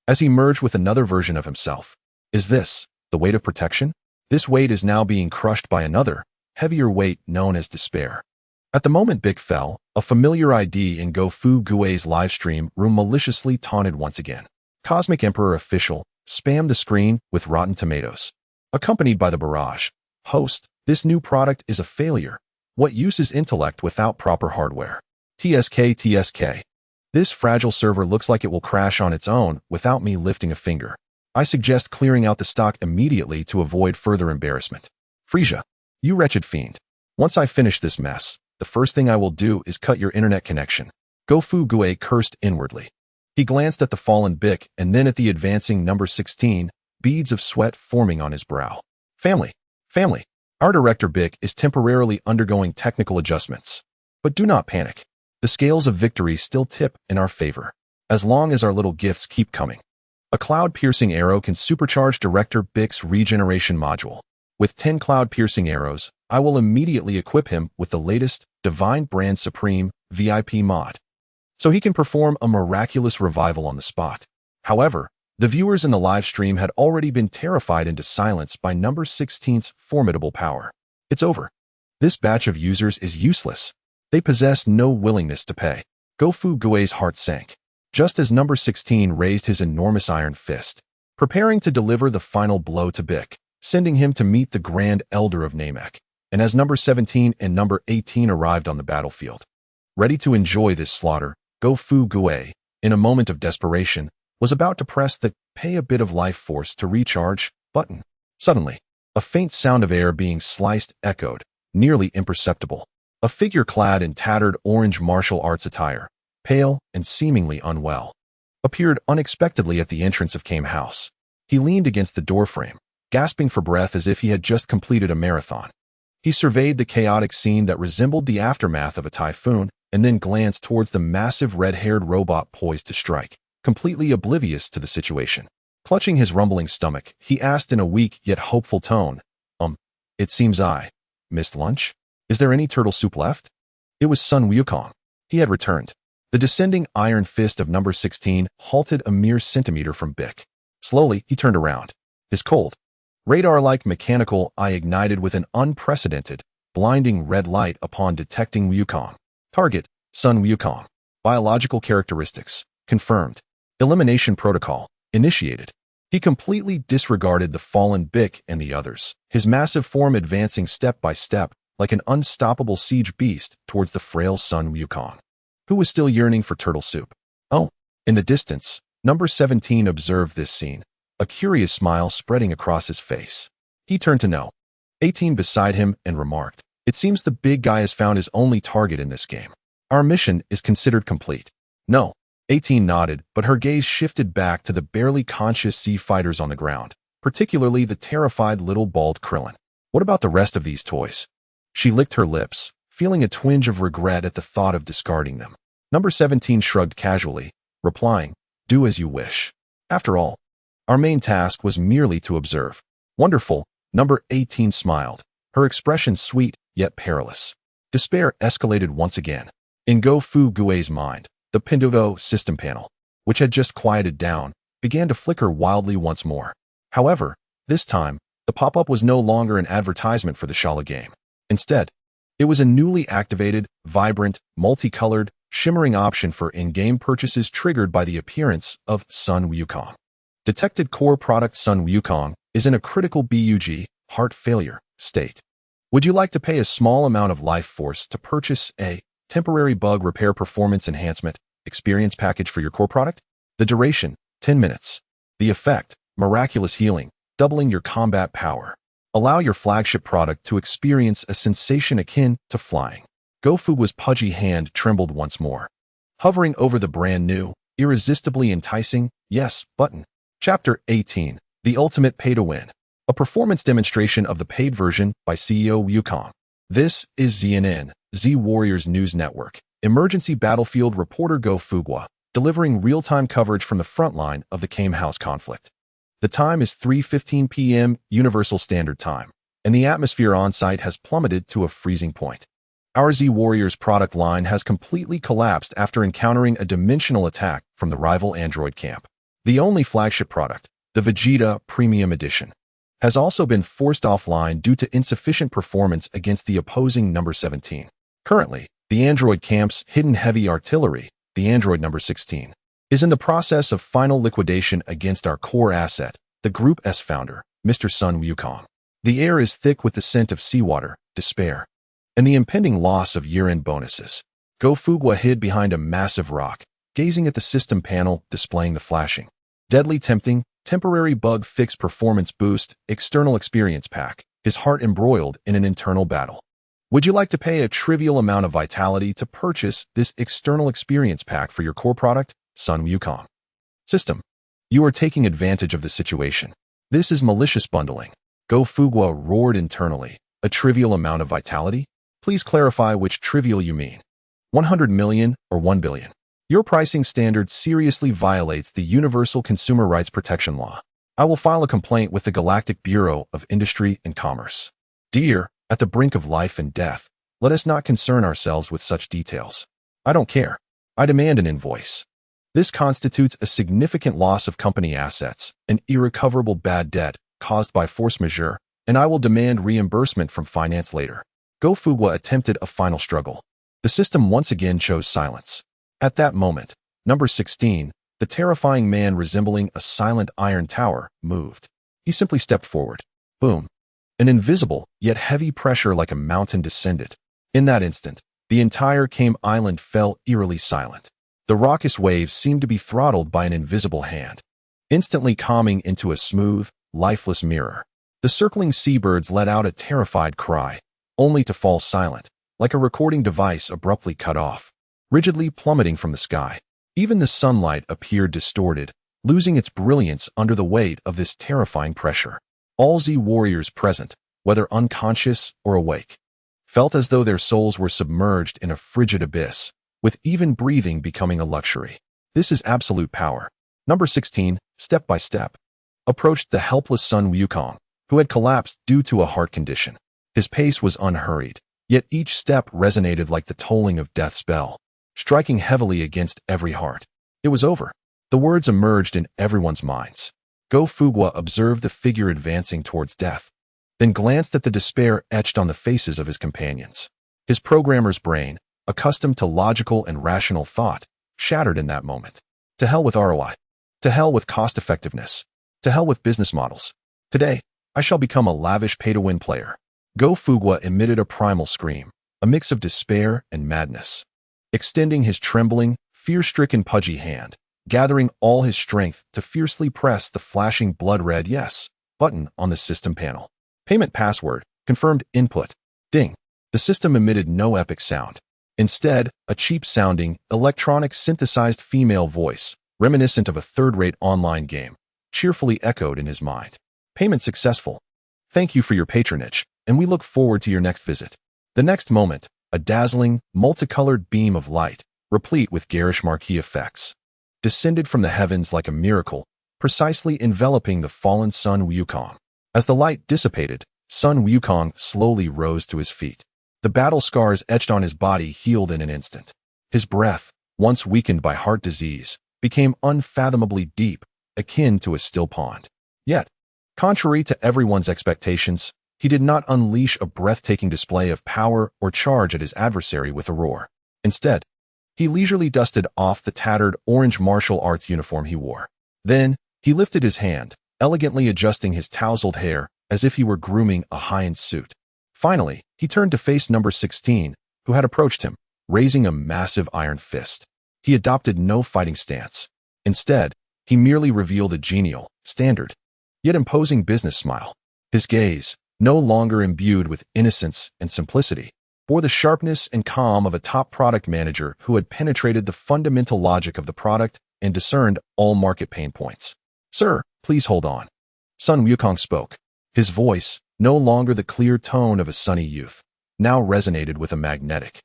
Speaker 1: As he merged with another version of himself, is this the weight of protection? This weight is now being crushed by another, heavier weight known as despair. At the moment Bick fell, a familiar ID in Gofu Gue's livestream room maliciously taunted once again. Cosmic Emperor Official spammed the screen with Rotten Tomatoes, accompanied by the barrage. Host, this new product is a failure. What use is intellect without proper hardware? TSK. This fragile server looks like it will crash on its own without me lifting a finger. I suggest clearing out the stock immediately to avoid further embarrassment. Frisia, you wretched fiend. Once I finish this mess, the first thing I will do is cut your internet connection. Gofu Gue cursed inwardly. He glanced at the fallen Bick and then at the advancing number 16, beads of sweat forming on his brow. Family. Our director Bick is temporarily undergoing technical adjustments. But do not panic. The scales of victory still tip in our favor, as long as our little gifts keep coming. A cloud-piercing arrow can supercharge Director Bick's regeneration module. With 10 cloud-piercing arrows, I will immediately equip him with the latest Divine Brand Supreme VIP mod, so he can perform a miraculous revival on the spot. However, the viewers in the live stream had already been terrified into silence by number 16's formidable power. It's over. This batch of users is useless. They possess no willingness to pay. Gofu Gue's heart sank, just as number 16 raised his enormous iron fist, preparing to deliver the final blow to Bick, sending him to meet the Grand Elder of Namek. And as number 17 and number 18 arrived on the battlefield, ready to enjoy this slaughter, Gofu Gue, in a moment of desperation, was about to press the "pay a bit of life force to recharge" button. Suddenly, a faint sound of air being sliced echoed, nearly imperceptible. A figure clad in tattered orange martial arts attire, pale and seemingly unwell, appeared unexpectedly at the entrance of Kame House. He leaned against the doorframe, gasping for breath as if he had just completed a marathon. He surveyed the chaotic scene that resembled the aftermath of a typhoon and then glanced towards the massive red-haired robot poised to strike, completely oblivious to the situation. Clutching his rumbling stomach, he asked in a weak yet hopeful tone, it seems I missed lunch? Is there any turtle soup left? It was Sun Wukong. He had returned. The descending iron fist of number 16 halted a mere centimeter from Bick. Slowly, he turned around. His cold, radar-like mechanical eye ignited with an unprecedented, blinding red light upon detecting Wukong. Target, Sun Wukong. Biological characteristics, confirmed. Elimination protocol, initiated. He completely disregarded the fallen Bick and the others, his massive form advancing step by step, like an unstoppable siege beast towards the frail Sun Wukong, who was still yearning for turtle soup. Oh, in the distance, number 17 observed this scene, a curious smile spreading across his face. He turned to No. 18 beside him and remarked, "It seems the big guy has found his only target in this game. Our mission is considered complete." No. 18 nodded, but her gaze shifted back to the barely conscious sea fighters on the ground, particularly the terrified little bald Krillin. What about the rest of these toys? She licked her lips, feeling a twinge of regret at the thought of discarding them. Number 17 shrugged casually, replying, "Do as you wish. After all, our main task was merely to observe." "Wonderful," number 18 smiled, her expression sweet yet perilous. Despair escalated once again. In Go Fu Gui's mind, the Pinduoduo system panel, which had just quieted down, began to flicker wildly once more. However, this time, the pop-up was no longer an advertisement for the Shala game. Instead, it was a newly activated, vibrant, multicolored, shimmering option for in-game purchases triggered by the appearance of Sun Wukong. Detected core product Sun Wukong is in a critical BUG, heart failure, state. Would you like to pay a small amount of life force to purchase a temporary bug repair performance enhancement experience package for your core product? The duration, 10 minutes. The effect, miraculous healing, doubling your combat power. Allow your flagship product to experience a sensation akin to flying. Gofugua's pudgy hand trembled once more, hovering over the brand new, irresistibly enticing yes button. Chapter 18, The Ultimate Pay-to-Win. A performance demonstration of the paid version by CEO Wukong. This is ZNN, Z Warriors News Network. Emergency battlefield reporter Gofugua, delivering real-time coverage from the front line of the Kame House conflict. The time is 3:15 p.m. Universal Standard Time, and the atmosphere on-site has plummeted to a freezing point. Our Z Warriors product line has completely collapsed after encountering a dimensional attack from the rival Android camp. The only flagship product, the Vegeta Premium Edition, has also been forced offline due to insufficient performance against the opposing number 17. Currently, the Android camp's hidden heavy artillery, the Android number 16, is in the process of final liquidation against our core asset, the Group S founder, Mr. Sun Wukong. The air is thick with the scent of seawater, despair, and the impending loss of year-end bonuses. Gofugua hid behind a massive rock, gazing at the system panel displaying the flashing, deadly tempting, temporary bug fix performance boost, external experience pack, his heart embroiled in an internal battle. Would you like to pay a trivial amount of vitality to purchase this external experience pack for your core product, Sun Wukong? System. You are taking advantage of the situation. This is malicious bundling. Gofugua roared internally. A trivial amount of vitality? Please clarify which trivial you mean. 100 million or 1 billion. Your pricing standard seriously violates the Universal Consumer Rights Protection Law. I will file a complaint with the Galactic Bureau of Industry and Commerce. Dear, at the brink of life and death, let us not concern ourselves with such details. I don't care. I demand an invoice. This constitutes a significant loss of company assets, an irrecoverable bad debt caused by force majeure, and I will demand reimbursement from finance later. Gofugua attempted a final struggle. The system once again chose silence. At that moment, number 16, the terrifying man resembling a silent iron tower, moved. He simply stepped forward. Boom. An invisible, yet heavy pressure like a mountain descended. In that instant, the entire Kame Island fell eerily silent. The raucous waves seemed to be throttled by an invisible hand, instantly calming into a smooth, lifeless mirror. The circling seabirds let out a terrified cry, only to fall silent, like a recording device abruptly cut off, rigidly plummeting from the sky. Even the sunlight appeared distorted, losing its brilliance under the weight of this terrifying pressure. All Z warriors present, whether unconscious or awake, felt as though their souls were submerged in a frigid abyss, with even breathing becoming a luxury. This is absolute power. Number 16, step by step, approached the helpless Sun Wukong, who had collapsed due to a heart condition. His pace was unhurried, yet each step resonated like the tolling of death's bell, striking heavily against every heart. It was over. The words emerged in everyone's minds. Go Fugua observed the figure advancing towards death, then glanced at the despair etched on the faces of his companions. His programmer's brain, accustomed to logical and rational thought, shattered in that moment. To hell with ROI. To hell with cost-effectiveness. To hell with business models. Today, I shall become a lavish pay-to-win player. Go Fugua emitted a primal scream, a mix of despair and madness. Extending his trembling, fear-stricken pudgy hand, gathering all his strength to fiercely press the flashing blood-red yes button on the system panel. Payment password, confirmed input. Ding. The system emitted no epic sound. Instead, a cheap-sounding, electronic synthesized female voice, reminiscent of a third-rate online game, cheerfully echoed in his mind. Payment successful. Thank you for your patronage, and we look forward to your next visit. The next moment, a dazzling, multicolored beam of light, replete with garish marquee effects, descended from the heavens like a miracle, precisely enveloping the fallen Sun Wukong. As the light dissipated, Sun Wukong slowly rose to his feet. The battle scars etched on his body healed in an instant. His breath, once weakened by heart disease, became unfathomably deep, akin to a still pond. Yet, contrary to everyone's expectations, he did not unleash a breathtaking display of power or charge at his adversary with a roar. Instead, he leisurely dusted off the tattered orange martial arts uniform he wore. Then, he lifted his hand, elegantly adjusting his tousled hair as if he were grooming a high-end suit. Finally, he turned to face number 16, who had approached him, raising a massive iron fist. He adopted no fighting stance. Instead, he merely revealed a genial, standard, yet imposing business smile. His gaze, no longer imbued with innocence and simplicity, bore the sharpness and calm of a top product manager who had penetrated the fundamental logic of the product and discerned all market pain points. Sir, please hold on. Sun Wukong spoke. His voice, no longer the clear tone of a sunny youth, now resonated with a magnetic,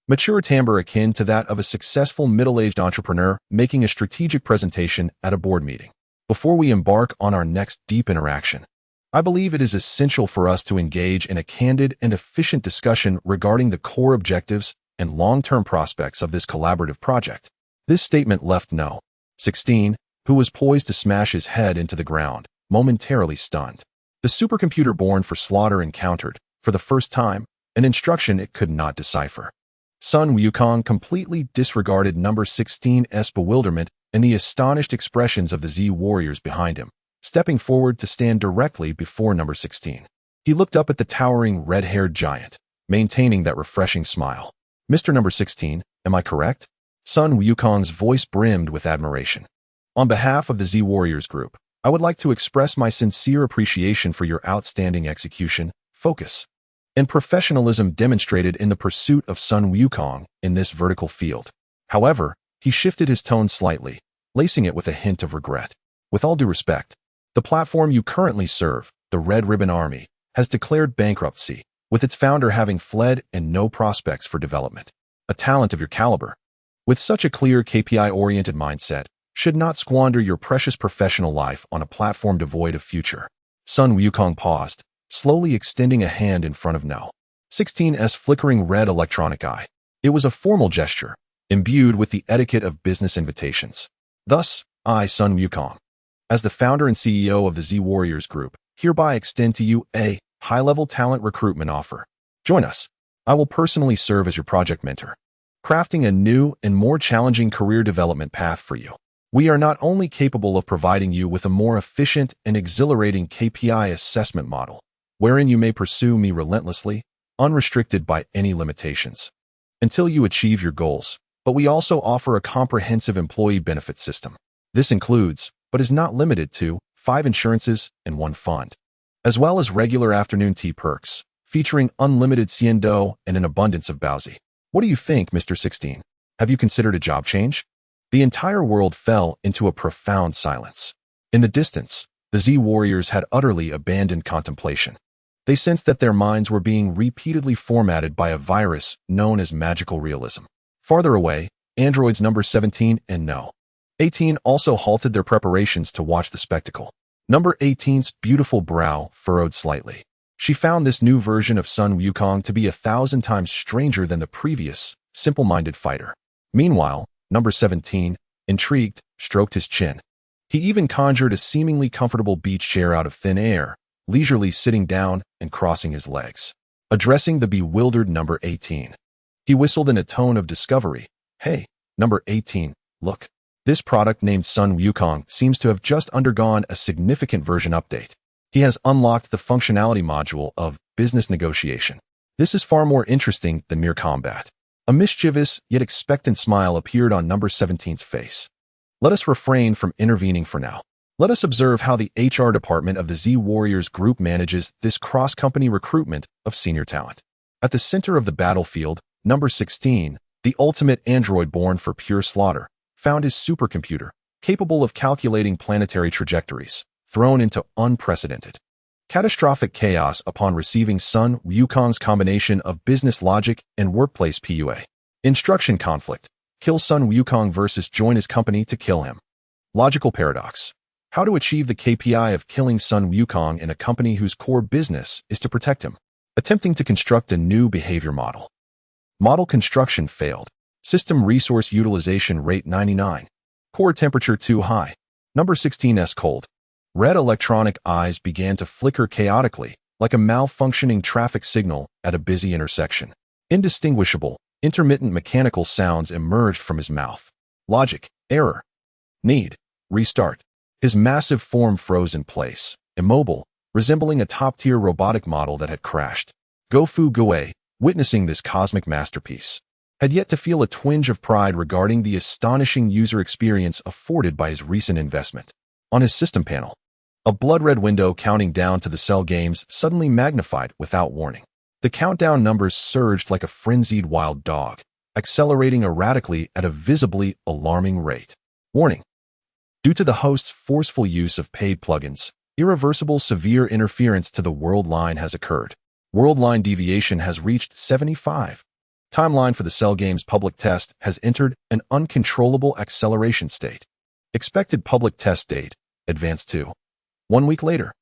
Speaker 1: mature timbre akin to that of a successful middle-aged entrepreneur making a strategic presentation at a board meeting. Before we embark on our next deep interaction, I believe it is essential for us to engage in a candid and efficient discussion regarding the core objectives and long-term prospects of this collaborative project. This statement left No. 16, who was poised to smash his head into the ground, momentarily stunned. The supercomputer born for slaughter encountered, for the first time, an instruction it could not decipher. Sun Wukong completely disregarded number 16's bewilderment and the astonished expressions of the Z warriors behind him, stepping forward to stand directly before number 16. He looked up at the towering red-haired giant, maintaining that refreshing smile. Mr. Number 16, am I correct? Sun Wukong's voice brimmed with admiration. On behalf of the Z Warriors group, I would like to express my sincere appreciation for your outstanding execution, focus, and professionalism demonstrated in the pursuit of Sun Wukong in this vertical field. However, he shifted his tone slightly, lacing it with a hint of regret. With all due respect, the platform you currently serve, the Red Ribbon Army, has declared bankruptcy, with its founder having fled and no prospects for development. A talent of your caliber, with such a clear KPI-oriented mindset, should not squander your precious professional life on a platform devoid of future. Sun Wukong paused, slowly extending a hand in front of No. 16's flickering red electronic eye. It was a formal gesture, imbued with the etiquette of business invitations. Thus, I, Sun Wukong, as the founder and CEO of the Z Warriors Group, hereby extend to you a high-level talent recruitment offer. Join us. I will personally serve as your project mentor, crafting a new and more challenging career development path for you. We are not only capable of providing you with a more efficient and exhilarating KPI assessment model, wherein you may pursue me relentlessly, unrestricted by any limitations, until you achieve your goals, but we also offer a comprehensive employee benefit system. This includes, but is not limited to, 5 insurances and 1 fund, as well as regular afternoon tea perks, featuring unlimited Ciendo and an abundance of Bowsy. What do you think, Mr. 16? Have you considered a job change? The entire world fell into a profound silence. In the distance, the Z warriors had utterly abandoned contemplation. They sensed that their minds were being repeatedly formatted by a virus known as magical realism. Farther away, androids number 17 and No. 18 also halted their preparations to watch the spectacle. Number 18's beautiful brow furrowed slightly. She found this new version of Sun Wukong to be 1,000 times stranger than the previous, simple-minded fighter. Meanwhile, number 17, intrigued, stroked his chin. He even conjured a seemingly comfortable beach chair out of thin air, leisurely sitting down and crossing his legs. Addressing the bewildered number 18, he whistled in a tone of discovery. "Hey, number 18, look. This product named Sun Wukong seems to have just undergone a significant version update. He has unlocked the functionality module of business negotiation. This is far more interesting than mere combat." A mischievous yet expectant smile appeared on number 17's face. "Let us refrain from intervening for now. Let us observe how the HR department of the Z Warriors group manages this cross-company recruitment of senior talent." At the center of the battlefield, number 16, the ultimate android born for pure slaughter, found his supercomputer, capable of calculating planetary trajectories, thrown into unprecedented, catastrophic chaos upon receiving Sun Wukong's combination of business logic and workplace PUA. Instruction conflict. Kill Sun Wukong versus join his company to kill him. Logical paradox. How to achieve the KPI of killing Sun Wukong in a company whose core business is to protect him. Attempting to construct a new behavior model. Model construction failed. System resource utilization rate 99. Core temperature too high. Number 16's cold, red electronic eyes began to flicker chaotically, like a malfunctioning traffic signal at a busy intersection. Indistinguishable, intermittent mechanical sounds emerged from his mouth. Logic, error. Need, restart. His massive form froze in place, immobile, resembling a top-tier robotic model that had crashed. Gofu Gue, witnessing this cosmic masterpiece, had yet to feel a twinge of pride regarding the astonishing user experience afforded by his recent investment. On his system panel, a blood-red window counting down to the Cell games suddenly magnified without warning. The countdown numbers surged like a frenzied wild dog, accelerating erratically at a visibly alarming rate. Warning. Due to the host's forceful use of paid plugins, irreversible severe interference to the world line has occurred. World line deviation has reached 75. Timeline for the Cell game's public test has entered an uncontrollable acceleration state. Expected public test date, advanced to 1 week later.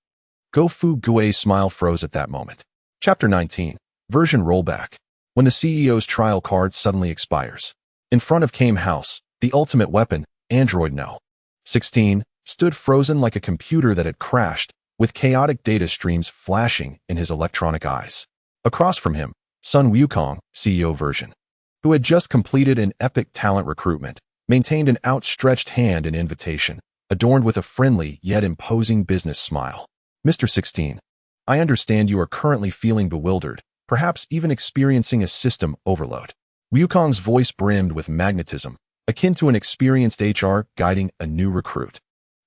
Speaker 1: Gofu Gue's smile froze at that moment. Chapter 19, Version Rollback. When the CEO's trial card suddenly expires. In front of Kame House, the ultimate weapon, Android No. 16, stood frozen like a computer that had crashed, with chaotic data streams flashing in his electronic eyes. Across from him, Sun Wukong, CEO version, who had just completed an epic talent recruitment, maintained an outstretched hand in invitation, adorned with a friendly yet imposing business smile. "Mr. 16, I understand you are currently feeling bewildered, perhaps even experiencing a system overload." Wukong's voice brimmed with magnetism, akin to an experienced HR guiding a new recruit.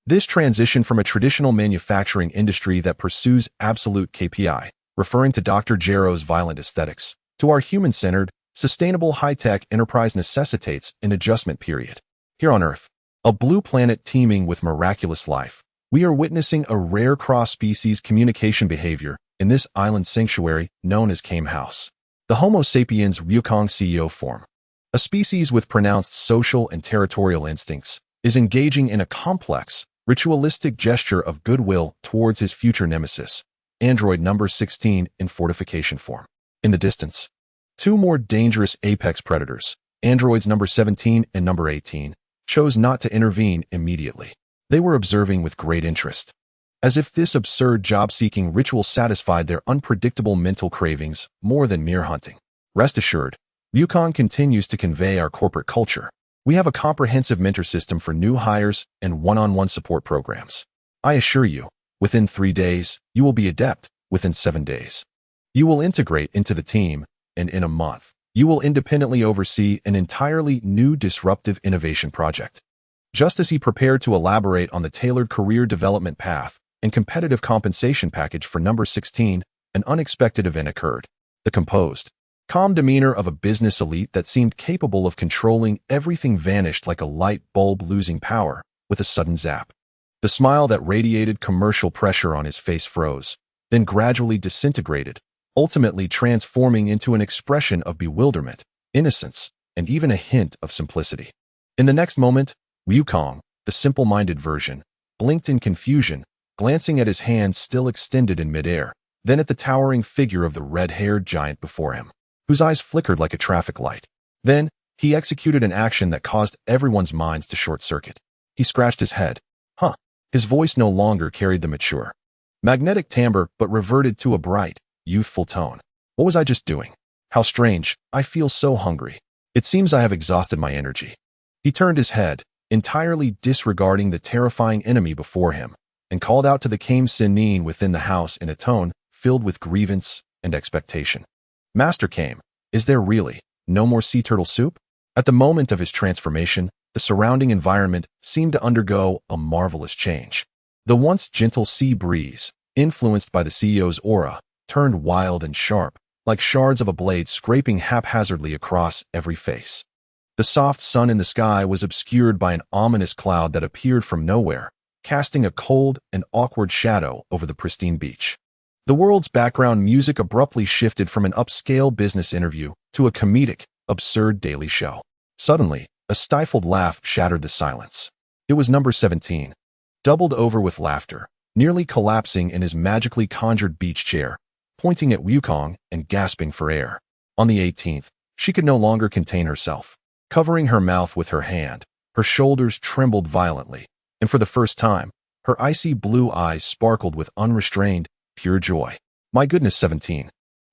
Speaker 1: This transition from a traditional manufacturing industry that pursues absolute KPI, referring to Dr. Jarrow's violent aesthetics, to our human-centered, sustainable high-tech enterprise necessitates an adjustment period. Here on Earth, a blue planet teeming with miraculous life, we are witnessing a rare cross-species communication behavior in this island sanctuary known as Kame House. The Homo sapiens Wukong CEO form, a species with pronounced social and territorial instincts, is engaging in a complex, ritualistic gesture of goodwill towards his future nemesis, Android number 16 in fortification form. In the distance, two more dangerous apex predators, androids number 17 and number 18, chose not to intervene immediately. They were observing with great interest, as if this absurd job-seeking ritual satisfied their unpredictable mental cravings more than mere hunting. Rest assured, Wukong continues to convey our corporate culture. We have a comprehensive mentor system for new hires and one-on-one support programs. I assure you, within 3 days, you will be adept. Within 7 days, you will integrate into the team, and in a month, you will independently oversee an entirely new disruptive innovation project. Just as he prepared to elaborate on the tailored career development path and competitive compensation package for number 16, an unexpected event occurred. The composed, Calm demeanor of a business elite that seemed capable of controlling everything vanished like a light bulb losing power with a sudden zap. The smile that radiated commercial pressure on his face froze, then gradually disintegrated, ultimately transforming into an expression of bewilderment, innocence, and even a hint of simplicity. In the next moment, Wukong, the simple-minded version, blinked in confusion, glancing at his hands still extended in midair, then at the towering figure of the red-haired giant before him, whose eyes flickered like a traffic light. Then, he executed an action that caused everyone's minds to short-circuit. He scratched his head. Huh. His voice no longer carried the mature, magnetic timbre but reverted to a bright, youthful tone. What was I just doing? How strange. I feel so hungry. It seems I have exhausted my energy. He turned his head, entirely disregarding the terrifying enemy before him, and called out to the Kame Sinin within the house in a tone filled with grievance and expectation. Master Kame, is there really no more sea turtle soup? At the moment of his transformation, the surrounding environment seemed to undergo a marvelous change. The once gentle sea breeze, influenced by the CEO's aura, turned wild and sharp, like shards of a blade scraping haphazardly across every face. The soft sun in the sky was obscured by an ominous cloud that appeared from nowhere, casting a cold and awkward shadow over the pristine beach. The world's background music abruptly shifted from an upscale business interview to a comedic, absurd daily show. Suddenly, a stifled laugh shattered the silence. It was number 17, doubled over with laughter, nearly collapsing in his magically conjured beach chair, pointing at Wukong and gasping for air. On the 18th, she could no longer contain herself. Covering her mouth with her hand, her shoulders trembled violently, and for the first time, her icy blue eyes sparkled with unrestrained, pure joy. My goodness, 17.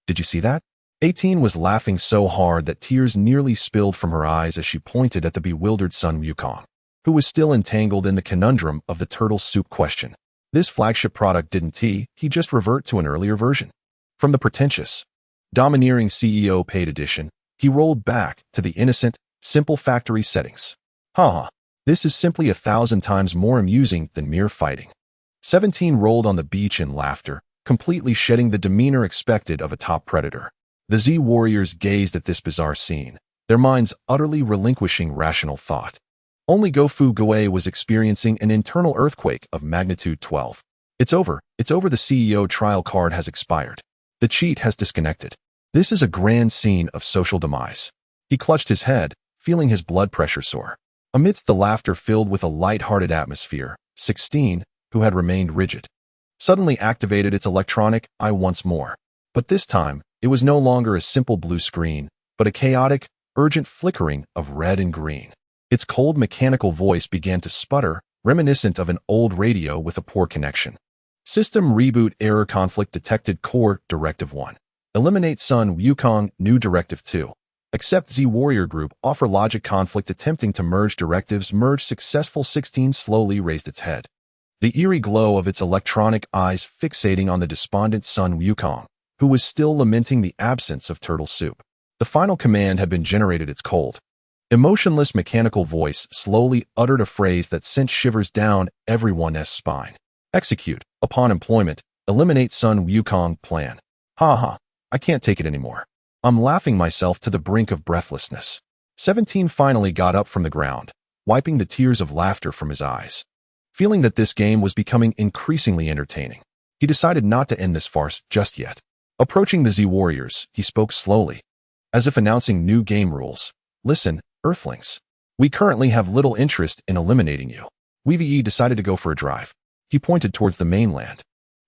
Speaker 1: Did you see that? 18 was laughing so hard that tears nearly spilled from her eyes as she pointed at the bewildered son Wukong, who was still entangled in the conundrum of the turtle soup question. This flagship product didn't he just revert to an earlier version? From the pretentious, domineering CEO paid edition, he rolled back to the innocent, simple factory settings. Haha, this is simply 1,000 times more amusing than mere fighting. 17 rolled on the beach in laughter, completely shedding the demeanor expected of a top predator. The Z warriors gazed at this bizarre scene, their minds utterly relinquishing rational thought. Only Gofu Goe was experiencing an internal earthquake of magnitude 12. It's over. The CEO trial card has expired. The cheat has disconnected. This is a grand scene of social demise. He clutched his head, feeling his blood pressure soar. Amidst the laughter filled with a light-hearted atmosphere, 16, who had remained rigid, suddenly activated its electronic eye once more. But this time, it was no longer a simple blue screen, but a chaotic, urgent flickering of red and green. Its cold mechanical voice began to sputter, reminiscent of an old radio with a poor connection. System reboot error conflict detected. Core Directive 1. Eliminate Sun Wukong. New Directive 2. Accept Z Warrior Group. Offer logic conflict attempting to merge directives. Merge successful. 16 slowly raised its head, the eerie glow of its electronic eyes fixating on the despondent Sun Wukong, who was still lamenting the absence of turtle soup. The final command had been generated. Its cold, emotionless mechanical voice slowly uttered a phrase that sent shivers down everyone's spine. Execute. Upon employment, eliminate Sun Wukong plan. Ha, I can't take it anymore. I'm laughing myself to the brink of breathlessness. 17 finally got up from the ground, wiping the tears of laughter from his eyes. Feeling that this game was becoming increasingly entertaining, he decided not to end this farce just yet. Approaching the Z Warriors, he spoke slowly, as if announcing new game rules. Listen, Earthlings. We currently have little interest in eliminating you. We decided to go for a drive. He pointed towards the mainland,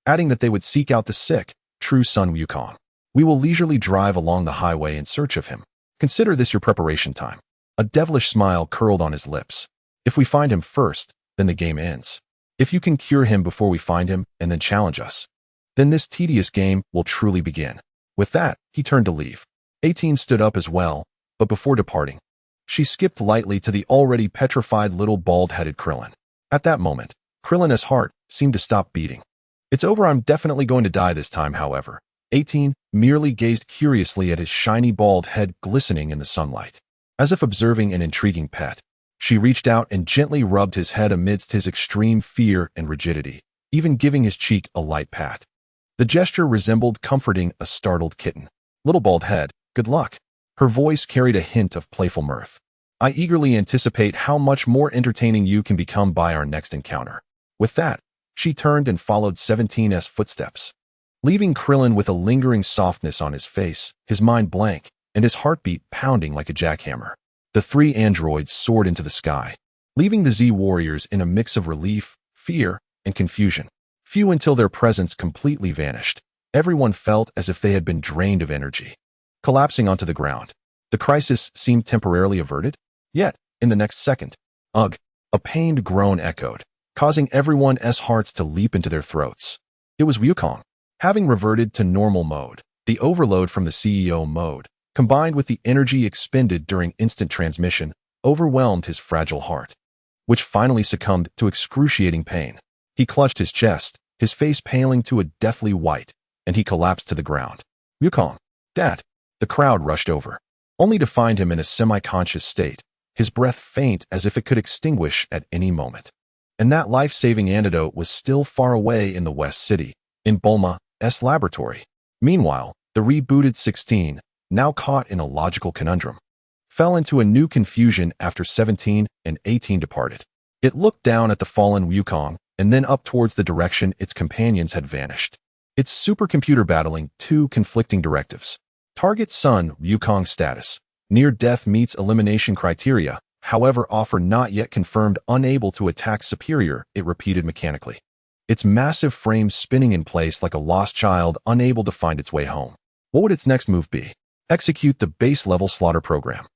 Speaker 1: adding that they would seek out the sick, true Sun Wukong. We will leisurely drive along the highway in search of him. Consider this your preparation time. A devilish smile curled on his lips. If we find him first, then the game ends. If you can cure him before we find him and then challenge us, then this tedious game will truly begin. With that, he turned to leave. 18 stood up as well, but before departing, she skipped lightly to the already petrified little bald-headed Krillin. At that moment, Krillin's heart seemed to stop beating. It's over. I'm definitely going to die this time, however. 18 merely gazed curiously at his shiny bald head glistening in the sunlight, as if observing an intriguing pet. She reached out and gently rubbed his head amidst his extreme fear and rigidity, even giving his cheek a light pat. The gesture resembled comforting a startled kitten. Little bald head, Good luck. Her voice carried a hint of playful mirth. I eagerly anticipate how much more entertaining you can become by our next encounter. With that, she turned and followed 17's footsteps, leaving Krillin with a lingering softness on his face, his mind blank, and his heartbeat pounding like a jackhammer. The three androids soared into the sky, leaving the Z warriors in a mix of relief, fear, and confusion. Few until their presence completely vanished. Everyone felt as if they had been drained of energy. Collapsing onto the ground, the crisis seemed temporarily averted. Yet, in the next second, ugh, a pained groan echoed, causing everyone's hearts to leap into their throats. It was Wukong. Having reverted to normal mode, the overload from the CEO mode, combined with the energy expended during instant transmission, overwhelmed his fragile heart, which finally succumbed to excruciating pain. He clutched his chest, his face paling to a deathly white, and he collapsed to the ground. Wukong, Dad! The crowd rushed over, only to find him in a semi-conscious state, his breath faint as if it could extinguish at any moment. And that life-saving antidote was still far away in the West City, in Bulma's laboratory. Meanwhile, the rebooted 16, now caught in a logical conundrum, fell into a new confusion after 17 and 18 departed. It looked down at the fallen Wukong and then up towards the direction its companions had vanished. Its supercomputer battling two conflicting directives. Target Son Wukong status. Near-death meets elimination criteria, however offer not yet confirmed unable to attack Superior, it repeated mechanically. Its massive frame spinning in place like a lost child unable to find its way home. What would its next move be? Execute the base-level slaughter program,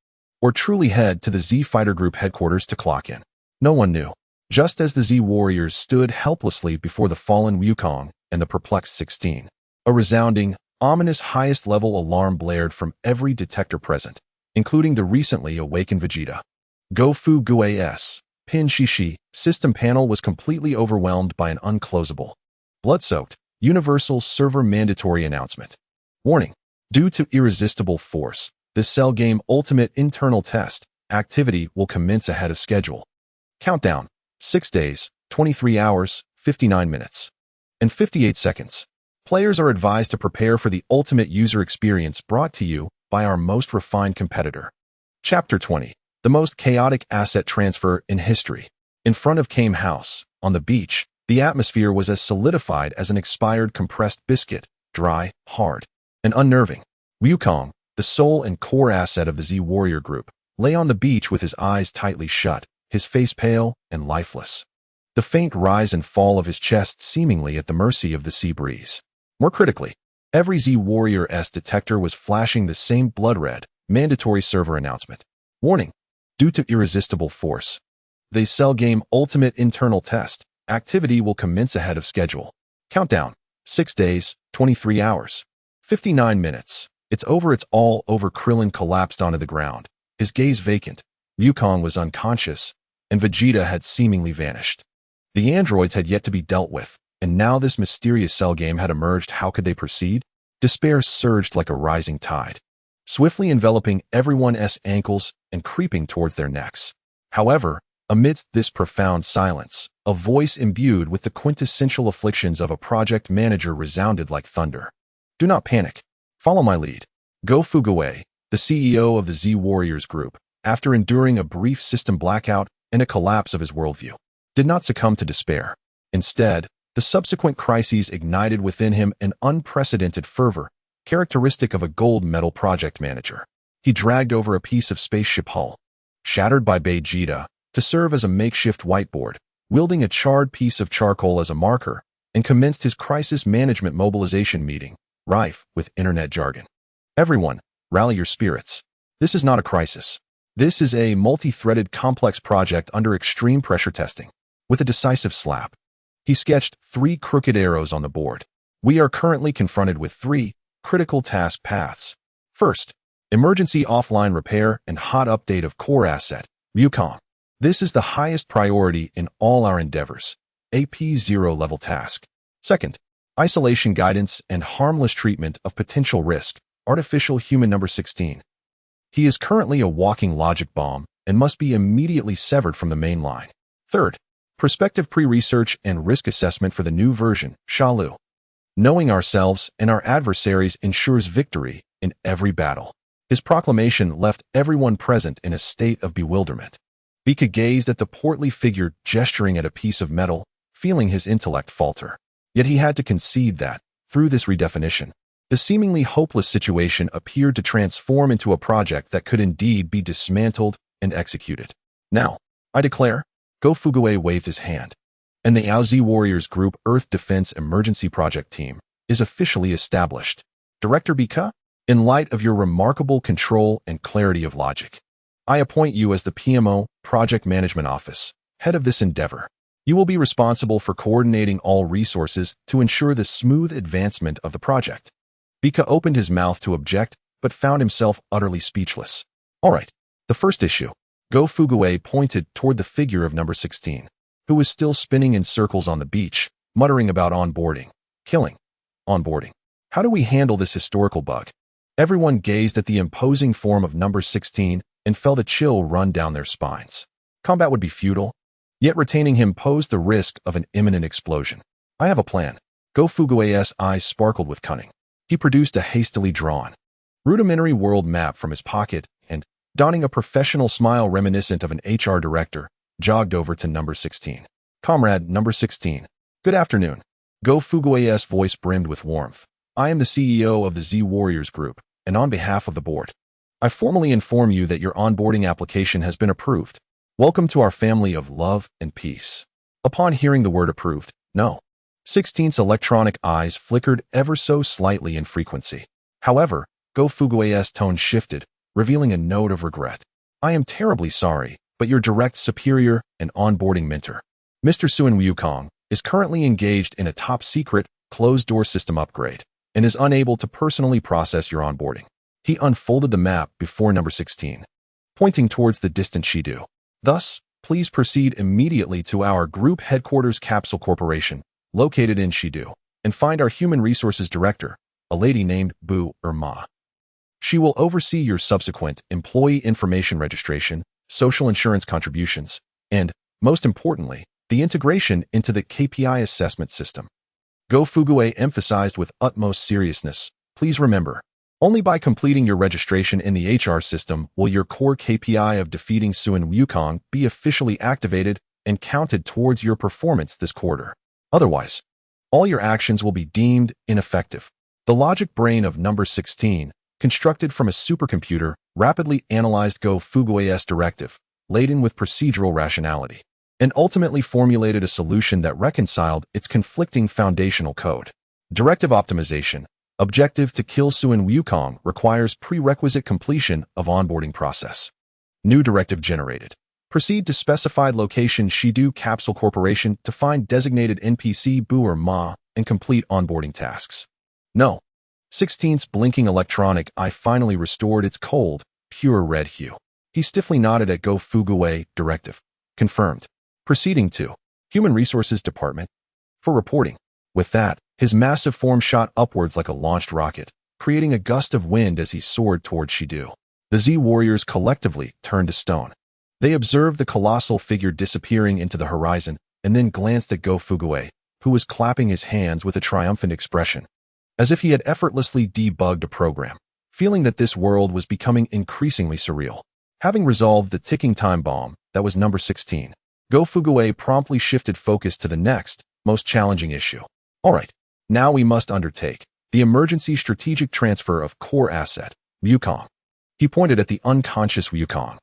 Speaker 1: or truly head to the Z Fighter Group headquarters to clock in? No one knew. Just as the Z warriors stood helplessly before the fallen Wukong and the perplexed 16, a resounding, ominous highest-level alarm blared from every detector present, including the recently awakened Vegeta. Gofu Gua's Pin Shishi system panel was completely overwhelmed by an unclosable, blood-soaked, universal server mandatory announcement. Warning. Due to irresistible force, the Cell Game Ultimate internal test activity will commence ahead of schedule. Countdown. 6 days, 23 hours, 59 minutes, and 58 seconds. Players are advised to prepare for the ultimate user experience brought to you by our most refined competitor. Chapter 20. The most chaotic asset transfer in history. In front of Kame House, on the beach, the atmosphere was as solidified as an expired compressed biscuit, dry, hard, and unnerving. Wukong, the soul and core asset of the Z Warrior Group, lay on the beach with his eyes tightly shut, his face pale and lifeless. The faint rise and fall of his chest seemingly at the mercy of the sea breeze. More critically, every Z Warrior-S detector was flashing the same blood-red, mandatory server announcement. Warning. Due to irresistible force, the Cell Game Ultimate internal test activity will commence ahead of schedule. Countdown. 6 days, 23 hours, 59 minutes. It's over, it's all over. Krillin collapsed onto the ground, his gaze vacant. Wukong was unconscious, and Vegeta had seemingly vanished. The androids had yet to be dealt with, and now this mysterious cell game had emerged. How could they proceed? Despair surged like a rising tide, swiftly enveloping everyone's ankles and creeping towards their necks. However, amidst this profound silence, a voice imbued with the quintessential afflictions of a project manager resounded like thunder. Do not panic. Follow my lead. Gofu Gue, the CEO of the Z Warriors Group, after enduring a brief system blackout and a collapse of his worldview, did not succumb to despair. Instead, the subsequent crises ignited within him an unprecedented fervor, characteristic of a gold medal project manager. He dragged over a piece of spaceship hull, shattered by Vegeta, to serve as a makeshift whiteboard, wielding a charred piece of charcoal as a marker, and commenced his crisis management mobilization meeting, rife with internet jargon. Everyone, rally your spirits. This is not a crisis. This is a multi-threaded complex project under extreme pressure testing. With a decisive slap, he sketched 3 crooked arrows on the board. We are currently confronted with 3 critical task paths. First, emergency offline repair and hot update of core asset, Wukong. This is the highest priority in all our endeavors, a P0 level task. Second, isolation guidance and harmless treatment of potential risk, artificial human number 16. He is currently a walking logic bomb and must be immediately severed from the main line. Third, prospective pre-research and risk assessment for the new version, Shalu. Knowing ourselves and our adversaries ensures victory in every battle. His proclamation left everyone present in a state of bewilderment. Bika gazed at the portly figure gesturing at a piece of metal, feeling his intellect falter. Yet he had to concede that, through this redefinition, the seemingly hopeless situation appeared to transform into a project that could indeed be dismantled and executed. Now, I declare, Go Fugaway waved his hand, and the AoZ Warriors Group Earth Defense Emergency Project Team is officially established. Director Bika, in light of your remarkable control and clarity of logic, I appoint you as the PMO, Project Management Office, head of this endeavor. You will be responsible for coordinating all resources to ensure the smooth advancement of the project. Bika opened his mouth to object, but found himself utterly speechless. All right, the first issue. Go Fugaway pointed toward the figure of number 16, who was still spinning in circles on the beach, muttering about onboarding, killing, onboarding. How do we handle this historical bug? Everyone gazed at the imposing form of number 16 and felt a chill run down their spines. Combat would be futile, yet retaining him posed the risk of an imminent explosion. I have a plan. Go Fugaway's eyes sparkled with cunning. He produced a hastily drawn, rudimentary world map from his pocket and, donning a professional smile reminiscent of an HR director, jogged over to number 16. Comrade, number 16. Good afternoon. Go Fugaway's voice brimmed with warmth. I am the CEO of the Z Warriors Group, and on behalf of the board, I formally inform you that your onboarding application has been approved. Welcome to our family of love and peace. Upon hearing the word approved, No. 16's electronic eyes flickered ever so slightly in frequency. However, Go Fugaway's tone shifted, revealing a note of regret. I am terribly sorry, but your direct superior and onboarding mentor, Mr. Suin Wukong, is currently engaged in a top-secret, closed-door system upgrade and is unable to personally process your onboarding. He unfolded the map before number 16, pointing towards the distant Shidu. Thus, please proceed immediately to our group headquarters Capsule Corporation, located in Shidu, and find our Human Resources Director, a lady named Bu Ma. She will oversee your subsequent employee information registration, social insurance contributions, and, most importantly, the integration into the KPI assessment system. Go Fugaway emphasized with utmost seriousness, please remember, only by completing your registration in the HR system will your core KPI of defeating Suin Wukong be officially activated and counted towards your performance this quarter. Otherwise, all your actions will be deemed ineffective. The logic brain of number 16, constructed from a supercomputer, rapidly analyzed Go Fugaway's directive, laden with procedural rationality, and ultimately formulated a solution that reconciled its conflicting foundational code. Directive optimization. Objective to kill Suin Wukong requires prerequisite completion of onboarding process. New directive generated. Proceed to specified location Shidu Capsule Corporation to find designated NPC Bu Ma and complete onboarding tasks. No. 16's blinking electronic eye finally restored its cold, pure red hue. He stiffly nodded at Go Fugaway. Directive. Confirmed. Proceeding to Human Resources Department for reporting. With that, his massive form shot upwards like a launched rocket, creating a gust of wind as he soared toward Shidu. The Z Warriors collectively turned to stone. They observed the colossal figure disappearing into the horizon and then glanced at Go Fugaway, who was clapping his hands with a triumphant expression, as if he had effortlessly debugged a program, feeling that this world was becoming increasingly surreal. Having resolved the ticking time bomb that was number 16, Go Fugaway promptly shifted focus to the next, most challenging issue. All right, now we must undertake the emergency strategic transfer of core asset, Wukong. He pointed at the unconscious Wukong,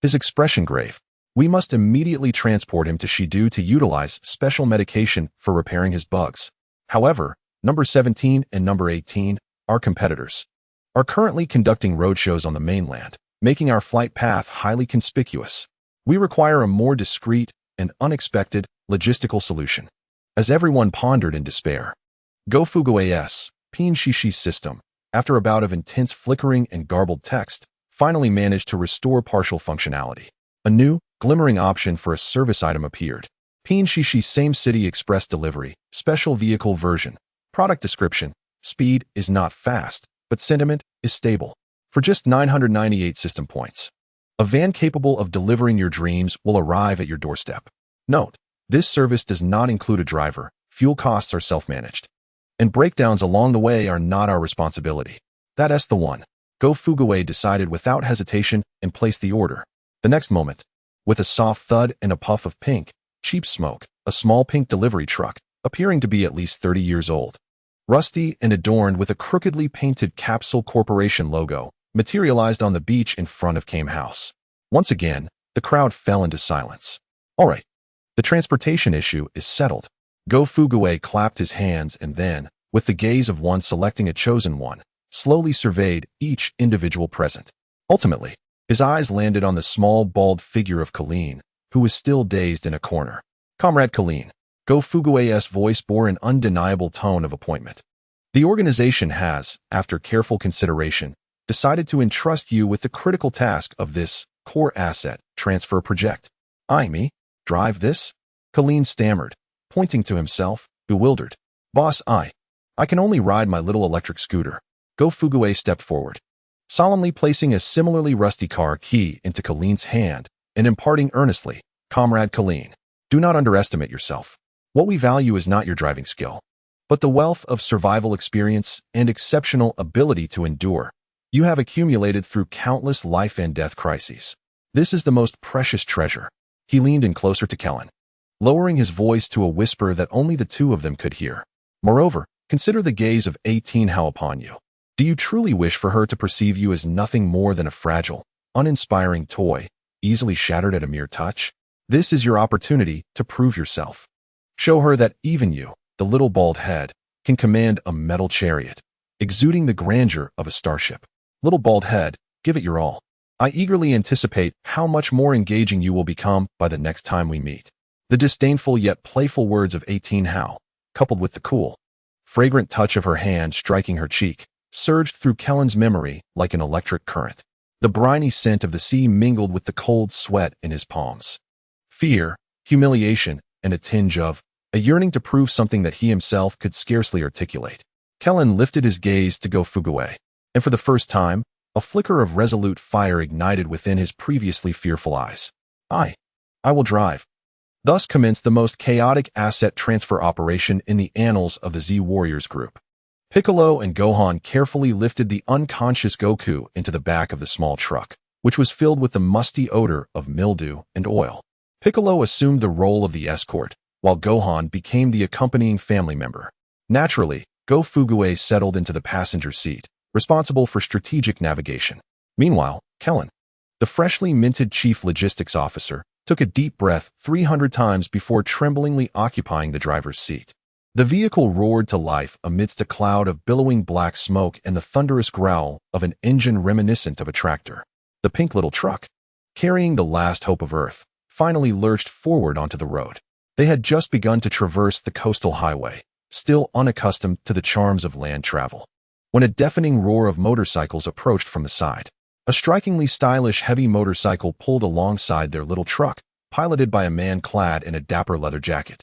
Speaker 1: his expression grave. We must immediately transport him to Shidu to utilize special medication for repairing his bugs. However, number 17 and number 18, our competitors, are currently conducting roadshows on the mainland, making our flight path highly conspicuous. We require a more discreet and unexpected logistical solution. As everyone pondered in despair, Go Fugaway's Pinshishi system, after a bout of intense flickering and garbled text, finally managed to restore partial functionality. A new, glimmering option for a service item appeared. Pinshishi Same City Express Delivery, Special Vehicle Version. Product description. Speed is not fast, but sentiment is stable. For just 998 system points, a van capable of delivering your dreams will arrive at your doorstep. Note, this service does not include a driver, fuel costs are self-managed, and breakdowns along the way are not our responsibility. That's the one. Go Fuguwei decided without hesitation and placed the order. The next moment, with a soft thud and a puff of pink, cheap smoke, a small pink delivery truck, appearing to be at least 30 years old, rusty and adorned with a crookedly painted Capsule Corporation logo, materialized on the beach in front of Kame House. Once again, the crowd fell into silence. All right, the transportation issue is settled. Go Fuguwei clapped his hands and then, with the gaze of one selecting a chosen one, slowly surveyed each individual present. Ultimately, his eyes landed on the small, bald figure of Colleen, who was still dazed in a corner. Comrade Colleen, Go Fuguwei's voice bore an undeniable tone of appointment. The organization has, after careful consideration, decided to entrust you with the critical task of this core asset transfer project. Me? Drive this? Colleen stammered, pointing to himself, bewildered. Boss, I can only ride my little electric scooter. Go Fuguwei stepped forward, solemnly placing a similarly rusty car key into Colleen's hand and imparting earnestly, Comrade Colleen, do not underestimate yourself. What we value is not your driving skill, but the wealth of survival experience and exceptional ability to endure you have accumulated through countless life and death crises. This is the most precious treasure. He leaned in closer to Kellen, lowering his voice to a whisper that only the two of them could hear. Moreover, consider the gaze of 18 Hao upon you. Do you truly wish for her to perceive you as nothing more than a fragile, uninspiring toy, easily shattered at a mere touch? This is your opportunity to prove yourself. Show her that even you, the little bald head, can command a metal chariot, exuding the grandeur of a starship. Little bald head, give it your all. I eagerly anticipate how much more engaging you will become by the next time we meet. The disdainful yet playful words of 18 Hao, coupled with the cool, fragrant touch of her hand striking her cheek, surged through Kellen's memory like an electric current. The briny scent of the sea mingled with the cold sweat in his palms. Fear, humiliation, and a tinge of a yearning to prove something that he himself could scarcely articulate. Kellen lifted his gaze to Go Fuguwei, and for the first time, a flicker of resolute fire ignited within his previously fearful eyes. I will drive. Thus commenced the most chaotic asset transfer operation in the annals of the Z Warriors group. Piccolo and Gohan carefully lifted the unconscious Goku into the back of the small truck, which was filled with the musty odor of mildew and oil. Piccolo assumed the role of the escort, while Gohan became the accompanying family member. Naturally, Go Fuguwei settled into the passenger seat, responsible for strategic navigation. Meanwhile, Kellen, the freshly minted chief logistics officer, took a deep breath 300 times before tremblingly occupying the driver's seat. The vehicle roared to life amidst a cloud of billowing black smoke and the thunderous growl of an engine reminiscent of a tractor. The pink little truck, carrying the last hope of Earth, finally lurched forward onto the road. They had just begun to traverse the coastal highway, still unaccustomed to the charms of land travel, when a deafening roar of motorcycles approached from the side. A strikingly stylish heavy motorcycle pulled alongside their little truck, piloted by a man clad in a dapper leather jacket,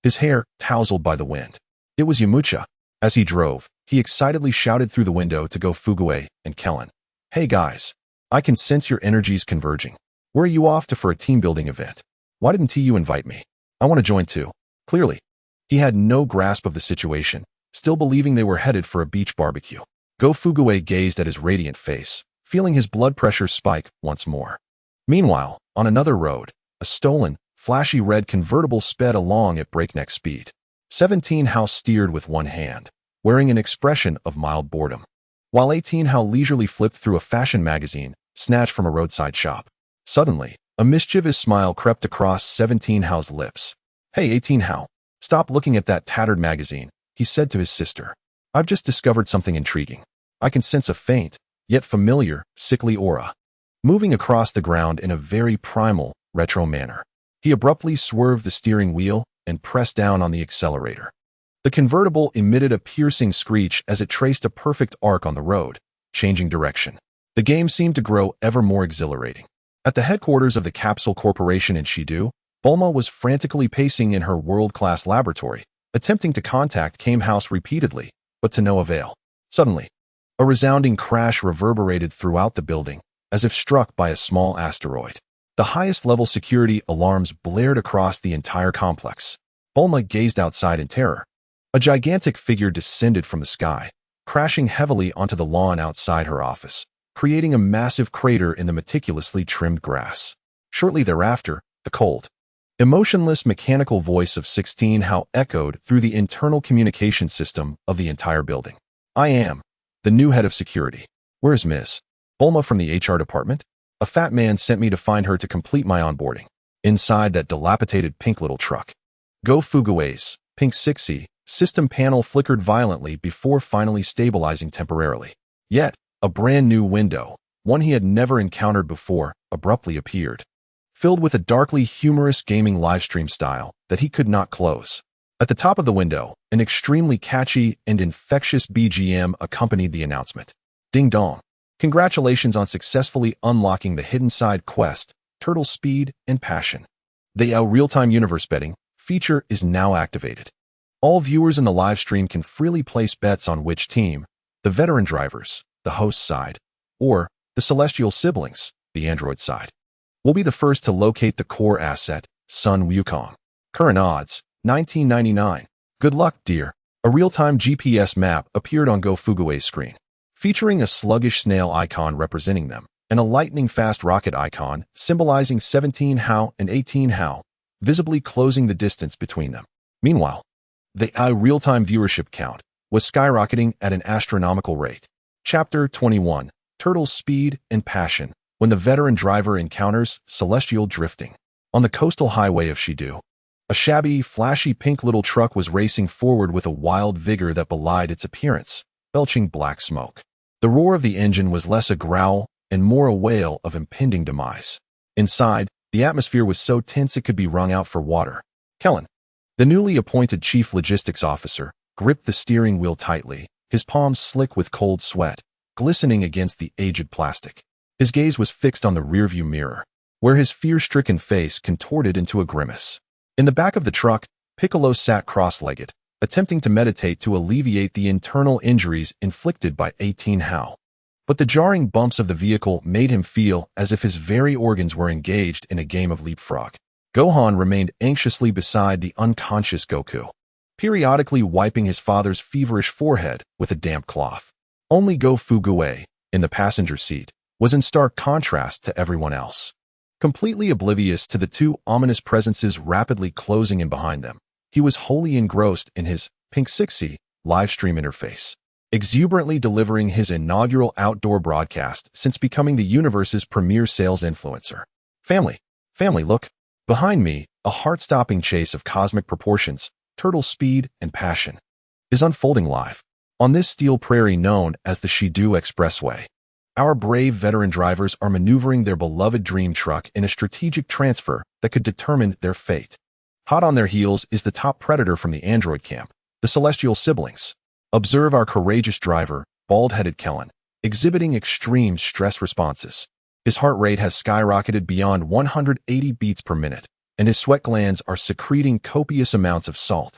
Speaker 1: his hair tousled by the wind. It was Yamcha. As he drove, he excitedly shouted through the window to Go Fuguwei and Kellen. Hey guys, I can sense your energies converging. Where are you off to for a team-building event? Why didn't you invite me? I want to join too. Clearly, he had no grasp of the situation, still believing they were headed for a beach barbecue. Go Fuguwei gazed at his radiant face, feeling his blood pressure spike once more. Meanwhile, on another road, a stolen, flashy red convertible sped along at breakneck speed. 17 Hao steered with one hand, wearing an expression of mild boredom, while 18 Hao leisurely flipped through a fashion magazine snatched from a roadside shop. Suddenly, a mischievous smile crept across 17 Hao's lips. Hey 18 Hao, stop looking at that tattered magazine, he said to his sister. I've just discovered something intriguing. I can sense a faint, yet familiar, sickly aura moving across the ground in a very primal, retro manner. He abruptly swerved the steering wheel and pressed down on the accelerator. The convertible emitted a piercing screech as it traced a perfect arc on the road, changing direction. The game seemed to grow ever more exhilarating. At the headquarters of the Capsule Corporation in Shidu, Bulma was frantically pacing in her world-class laboratory, attempting to contact Kame House repeatedly, but to no avail. Suddenly, a resounding crash reverberated throughout the building, as if struck by a small asteroid. The highest-level security alarms blared across the entire complex. Bulma gazed outside in terror. A gigantic figure descended from the sky, crashing heavily onto the lawn outside her office, creating a massive crater in the meticulously trimmed grass. Shortly thereafter, the cold, emotionless mechanical voice of 16 Hao echoed through the internal communication system of the entire building. I am the new head of security. Where's Ms. Bulma from the HR department? A fat man sent me to find her to complete my onboarding. Inside that dilapidated pink little truck. Go Fugue's pink 6C system panel flickered violently before finally stabilizing temporarily. Yet, a brand new window, one he had never encountered before, abruptly appeared, filled with a darkly humorous gaming livestream style that he could not close. At the top of the window, an extremely catchy and infectious BGM accompanied the announcement. Ding dong. Congratulations on successfully unlocking the hidden side quest, Turtle Speed and Passion. The real-time universe betting feature is now activated. All viewers in the live stream can freely place bets on which team, the veteran drivers, the host side, or the celestial siblings, the android side, will be the first to locate the core asset, Sun Wukong. Current odds, 1999. Good luck, dear. A real-time GPS map appeared on Go Fugue's screen, featuring a sluggish snail icon representing them, and a lightning-fast rocket icon symbolizing 17 Hao and 18 Hao, visibly closing the distance between them. Meanwhile, the real-time viewership count was skyrocketing at an astronomical rate. Chapter 21, Turtle Speed and Passion, when the veteran driver encounters celestial drifting. On the coastal highway of Shidu, a shabby, flashy pink little truck was racing forward with a wild vigor that belied its appearance, belching black smoke. The roar of the engine was less a growl and more a wail of impending demise. Inside, the atmosphere was so tense it could be wrung out for water. Kellen, the newly appointed chief logistics officer, gripped the steering wheel tightly, his palms slick with cold sweat, glistening against the aged plastic. His gaze was fixed on the rearview mirror, where his fear-stricken face contorted into a grimace. In the back of the truck, Piccolo sat cross-legged, attempting to meditate to alleviate the internal injuries inflicted by 18 Hao. But the jarring bumps of the vehicle made him feel as if his very organs were engaged in a game of leapfrog. Gohan remained anxiously beside the unconscious Goku, periodically wiping his father's feverish forehead with a damp cloth. Only Go Fugue, in the passenger seat, was in stark contrast to everyone else. Completely oblivious to the two ominous presences rapidly closing in behind them, he was wholly engrossed in his Pink 6C livestream interface, exuberantly delivering his inaugural outdoor broadcast since becoming the universe's premier sales influencer. Family, look. Behind me, a heart-stopping chase of cosmic proportions, Turtle Speed and Passion, is unfolding live on this steel prairie known as the Shidu Expressway. Our brave veteran drivers are maneuvering their beloved dream truck in a strategic transfer that could determine their fate. Hot on their heels is the top predator from the android camp, the Celestial Siblings. Observe our courageous driver, bald-headed Kellen, exhibiting extreme stress responses. His heart rate has skyrocketed beyond 180 beats per minute, and his sweat glands are secreting copious amounts of salt.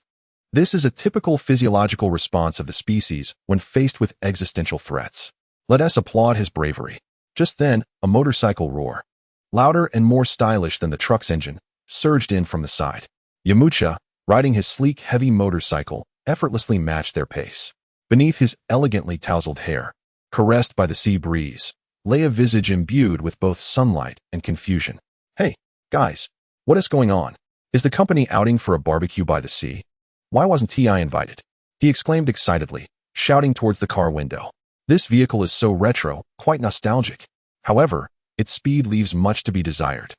Speaker 1: This is a typical physiological response of the species when faced with existential threats. Let us applaud his bravery. Just then, a motorcycle roar, louder and more stylish than the truck's engine, surged in from the side. Yamcha, riding his sleek, heavy motorcycle, effortlessly matched their pace. Beneath his elegantly tousled hair, caressed by the sea breeze, lay a visage imbued with both sunlight and confusion. Hey, guys, what is going on? Is the company outing for a barbecue by the sea? Why wasn't T.I. invited? He exclaimed excitedly, shouting towards the car window. This vehicle is so retro, quite nostalgic. However, its speed leaves much to be desired.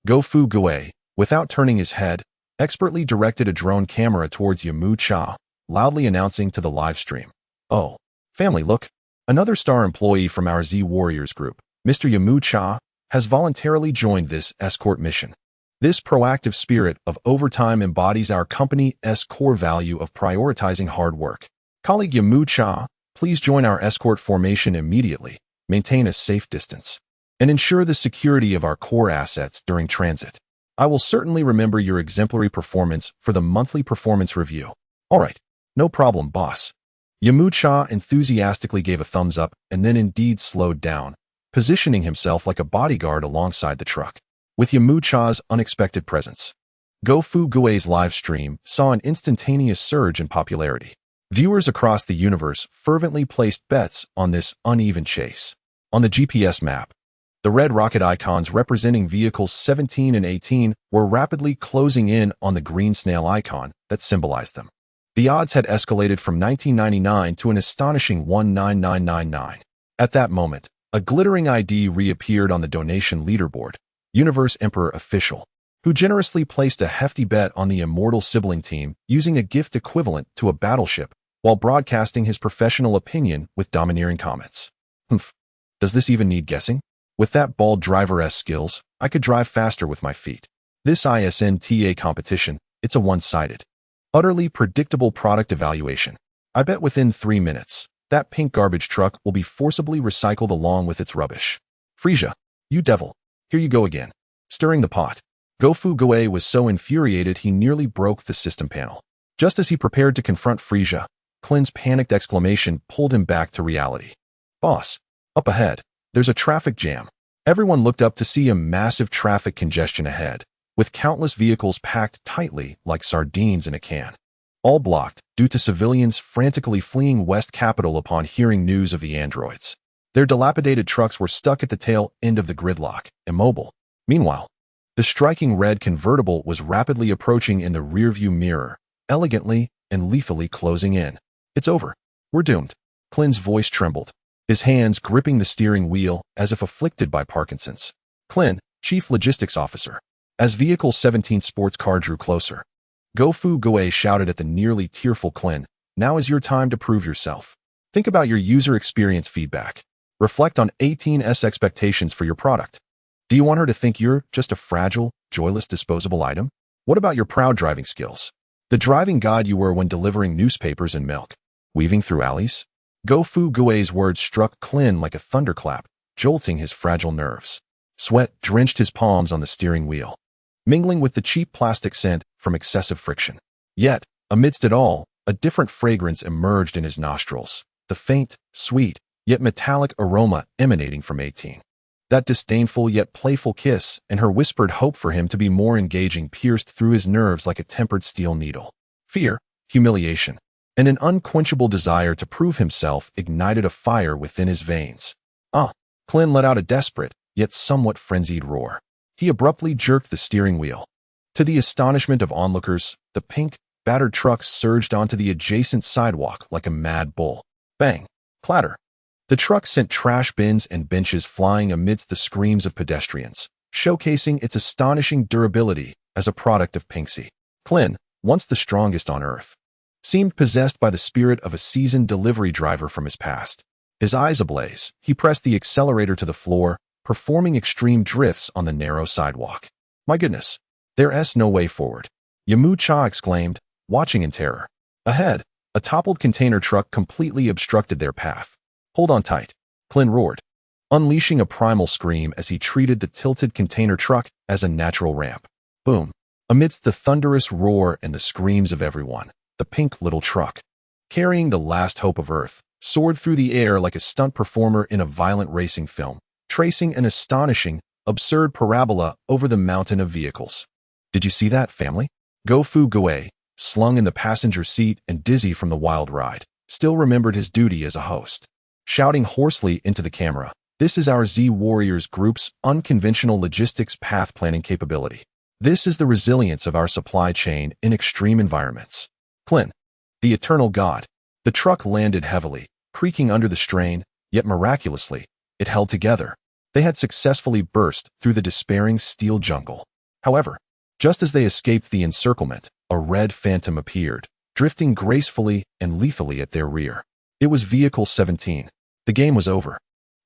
Speaker 1: Go Fugue, without turning his head, expertly directed a drone camera towards Yamcha, loudly announcing to the live stream. Oh, family, look. Another star employee from our Z Warriors group, Mr. Yamcha, has voluntarily joined this escort mission. This proactive spirit of overtime embodies our company's core value of prioritizing hard work. Colleague Yamcha, please join our escort formation immediately, maintain a safe distance, and ensure the security of our core assets during transit. I will certainly remember your exemplary performance for the monthly performance review. All right, no problem, boss. Yamcha enthusiastically gave a thumbs up and then indeed slowed down, positioning himself like a bodyguard alongside the truck. With Yamcha's unexpected presence, Go Fugue's live stream saw an instantaneous surge in popularity. Viewers across the universe fervently placed bets on this uneven chase. On the GPS map, the red rocket icons representing vehicles 17 and 18 were rapidly closing in on the green snail icon that symbolized them. The odds had escalated from 1999 to an astonishing 19999. At that moment, a glittering ID reappeared on the donation leaderboard, Universe Emperor Official, who generously placed a hefty bet on the immortal sibling team using a gift equivalent to a battleship while broadcasting his professional opinion with domineering comments. Humph. Does this even need guessing? With that bald driver-esque skills, I could drive faster with my feet. This ISNTA competition, it's a one-sided, utterly predictable product evaluation. I bet within 3 minutes, that pink garbage truck will be forcibly recycled along with its rubbish. Frisia, you devil. Here you go again. Stirring the pot. Gofu Goe was so infuriated he nearly broke the system panel. Just as he prepared to confront Frisia, Clint's panicked exclamation pulled him back to reality. Boss, up ahead, there's a traffic jam. Everyone looked up to see a massive traffic congestion ahead, with countless vehicles packed tightly like sardines in a can. All blocked due to civilians frantically fleeing West Capitol upon hearing news of the androids. Their dilapidated trucks were stuck at the tail end of the gridlock, immobile. Meanwhile, the striking red convertible was rapidly approaching in the rearview mirror, elegantly and lethally closing in. It's over. We're doomed. Clint's voice trembled, his hands gripping the steering wheel as if afflicted by Parkinson's. Clint, Chief Logistics Officer. As Vehicle 17 sports car drew closer, Gofu Goe shouted at the nearly tearful Clint, now is your time to prove yourself. Think about your user experience feedback. Reflect on 18's expectations for your product. Do you want her to think you're just a fragile, joyless disposable item? What about your proud driving skills? The driving god you were when delivering newspapers and milk, weaving through alleys? Gofu Goe's words struck Clint like a thunderclap, jolting his fragile nerves. Sweat drenched his palms on the steering wheel, mingling with the cheap plastic scent from excessive friction. Yet, amidst it all, a different fragrance emerged in his nostrils, the faint, sweet, yet metallic aroma emanating from 18. That disdainful yet playful kiss and her whispered hope for him to be more engaging pierced through his nerves like a tempered steel needle. Fear, humiliation, and an unquenchable desire to prove himself ignited a fire within his veins. Clint let out a desperate, yet somewhat frenzied roar. He abruptly jerked the steering wheel. To the astonishment of onlookers, the pink, battered truck surged onto the adjacent sidewalk like a mad bull. Bang! Clatter! The truck sent trash bins and benches flying amidst the screams of pedestrians, showcasing its astonishing durability as a product of Pinksy. Clint, once the strongest on Earth, seemed possessed by the spirit of a seasoned delivery driver from his past. His eyes ablaze, he pressed the accelerator to the floor, performing extreme drifts on the narrow sidewalk. My goodness, there's no way forward. Yamu Cha exclaimed, watching in terror. Ahead, a toppled container truck completely obstructed their path. Hold on tight, Clint roared, unleashing a primal scream as he treated the tilted container truck as a natural ramp. Boom! Amidst the thunderous roar and the screams of everyone, the pink little truck, carrying the last hope of Earth, soared through the air like a stunt performer in a violent racing film, tracing an astonishing, absurd parabola over the mountain of vehicles. Did you see that, family? Gofu Goe, slung in the passenger seat and dizzy from the wild ride, still remembered his duty as a host. Shouting hoarsely into the camera, this is our Z Warriors group's unconventional logistics path planning capability. This is the resilience of our supply chain in extreme environments. Clint, the eternal god. The truck landed heavily, creaking under the strain, yet miraculously, it held together. They had successfully burst through the despairing steel jungle. However, just as they escaped the encirclement, a red phantom appeared, drifting gracefully and lethally at their rear. It was Vehicle 17. The game was over.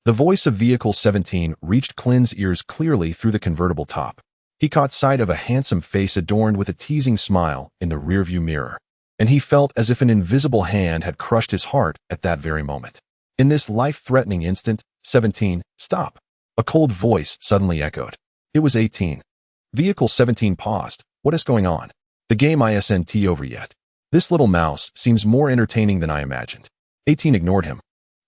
Speaker 1: The voice of Vehicle 17 reached Clint's ears clearly through the convertible top. He caught sight of a handsome face adorned with a teasing smile in the rearview mirror, and he felt as if an invisible hand had crushed his heart at that very moment. In this life-threatening instant, 17, stop! A cold voice suddenly echoed. It was 18. Vehicle 17 paused. What is going on? The game isn't over yet. This little mouse seems more entertaining than I imagined. 18 ignored him,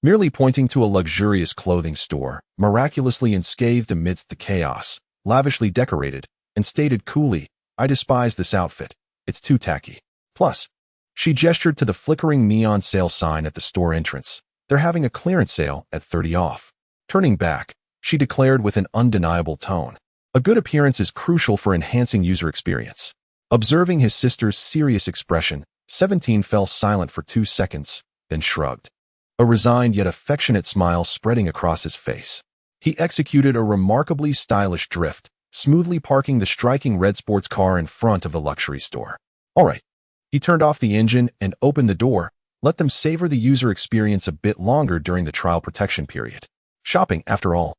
Speaker 1: merely pointing to a luxurious clothing store, miraculously unscathed amidst the chaos, lavishly decorated, and stated coolly, I despise this outfit. It's too tacky. Plus, she gestured to the flickering neon sale sign at the store entrance. They're having a clearance sale at 30 off. Turning back, she declared with an undeniable tone, "A good appearance is crucial for enhancing user experience." Observing his sister's serious expression, 17 fell silent for 2 seconds, then shrugged, a resigned yet affectionate smile spreading across his face. He executed a remarkably stylish drift, smoothly parking the striking red sports car in front of the luxury store. All right. He turned off the engine and opened the door. Let them savor the user experience a bit longer during the trial protection period. Shopping, after all,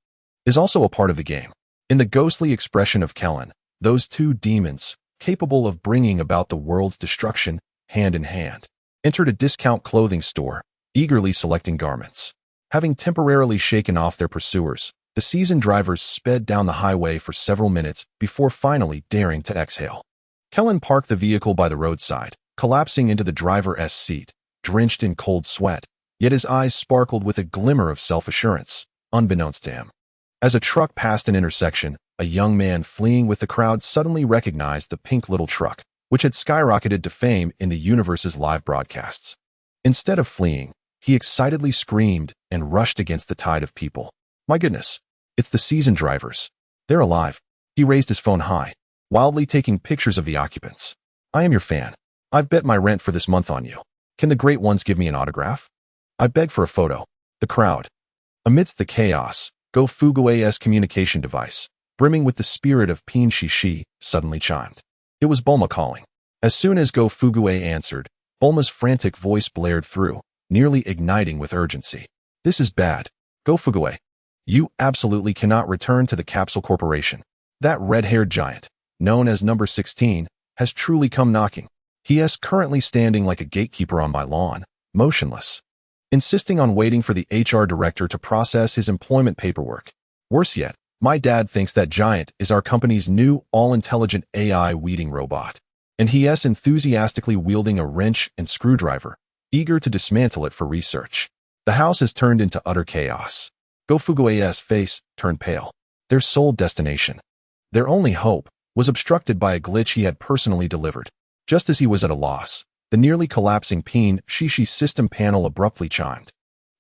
Speaker 1: is also a part of the game. In the ghostly expression of Kellen, those two demons, capable of bringing about the world's destruction, hand in hand, entered a discount clothing store, eagerly selecting garments. Having temporarily shaken off their pursuers, the seasoned drivers sped down the highway for several minutes before finally daring to exhale. Kellen parked the vehicle by the roadside, collapsing into the driver's seat, drenched in cold sweat, yet his eyes sparkled with a glimmer of self-assurance, unbeknownst to him. As a truck passed an intersection, a young man fleeing with the crowd suddenly recognized the pink little truck, which had skyrocketed to fame in the universe's live broadcasts. Instead of fleeing, he excitedly screamed and rushed against the tide of people. "My goodness, it's the seasoned drivers. They're alive." He raised his phone high, wildly taking pictures of the occupants. "I am your fan. I've bet my rent for this month on you. Can the great ones give me an autograph?" I begged for a photo. The crowd. Amidst the chaos, Go Fugue's communication device, brimming with the spirit of Pin Shishi, suddenly chimed. It was Bulma calling. As soon as Go Fugue answered, Bulma's frantic voice blared through, nearly igniting with urgency. "This is bad. Go Fugue. You absolutely cannot return to the Capsule Corporation. That red-haired giant, known as Number 16, has truly come knocking. He is currently standing like a gatekeeper on my lawn, motionless, insisting on waiting for the HR director to process his employment paperwork. Worse yet, my dad thinks that giant is our company's new all-intelligent AI weeding robot, and he is enthusiastically wielding a wrench and screwdriver, eager to dismantle it for research. The house has turned into utter chaos." Go Fugue's face turned pale. Their sole destination, their only hope, was obstructed by a glitch he had personally delivered. Just as he was at a loss, the nearly collapsing Pin Shishi system panel abruptly chimed,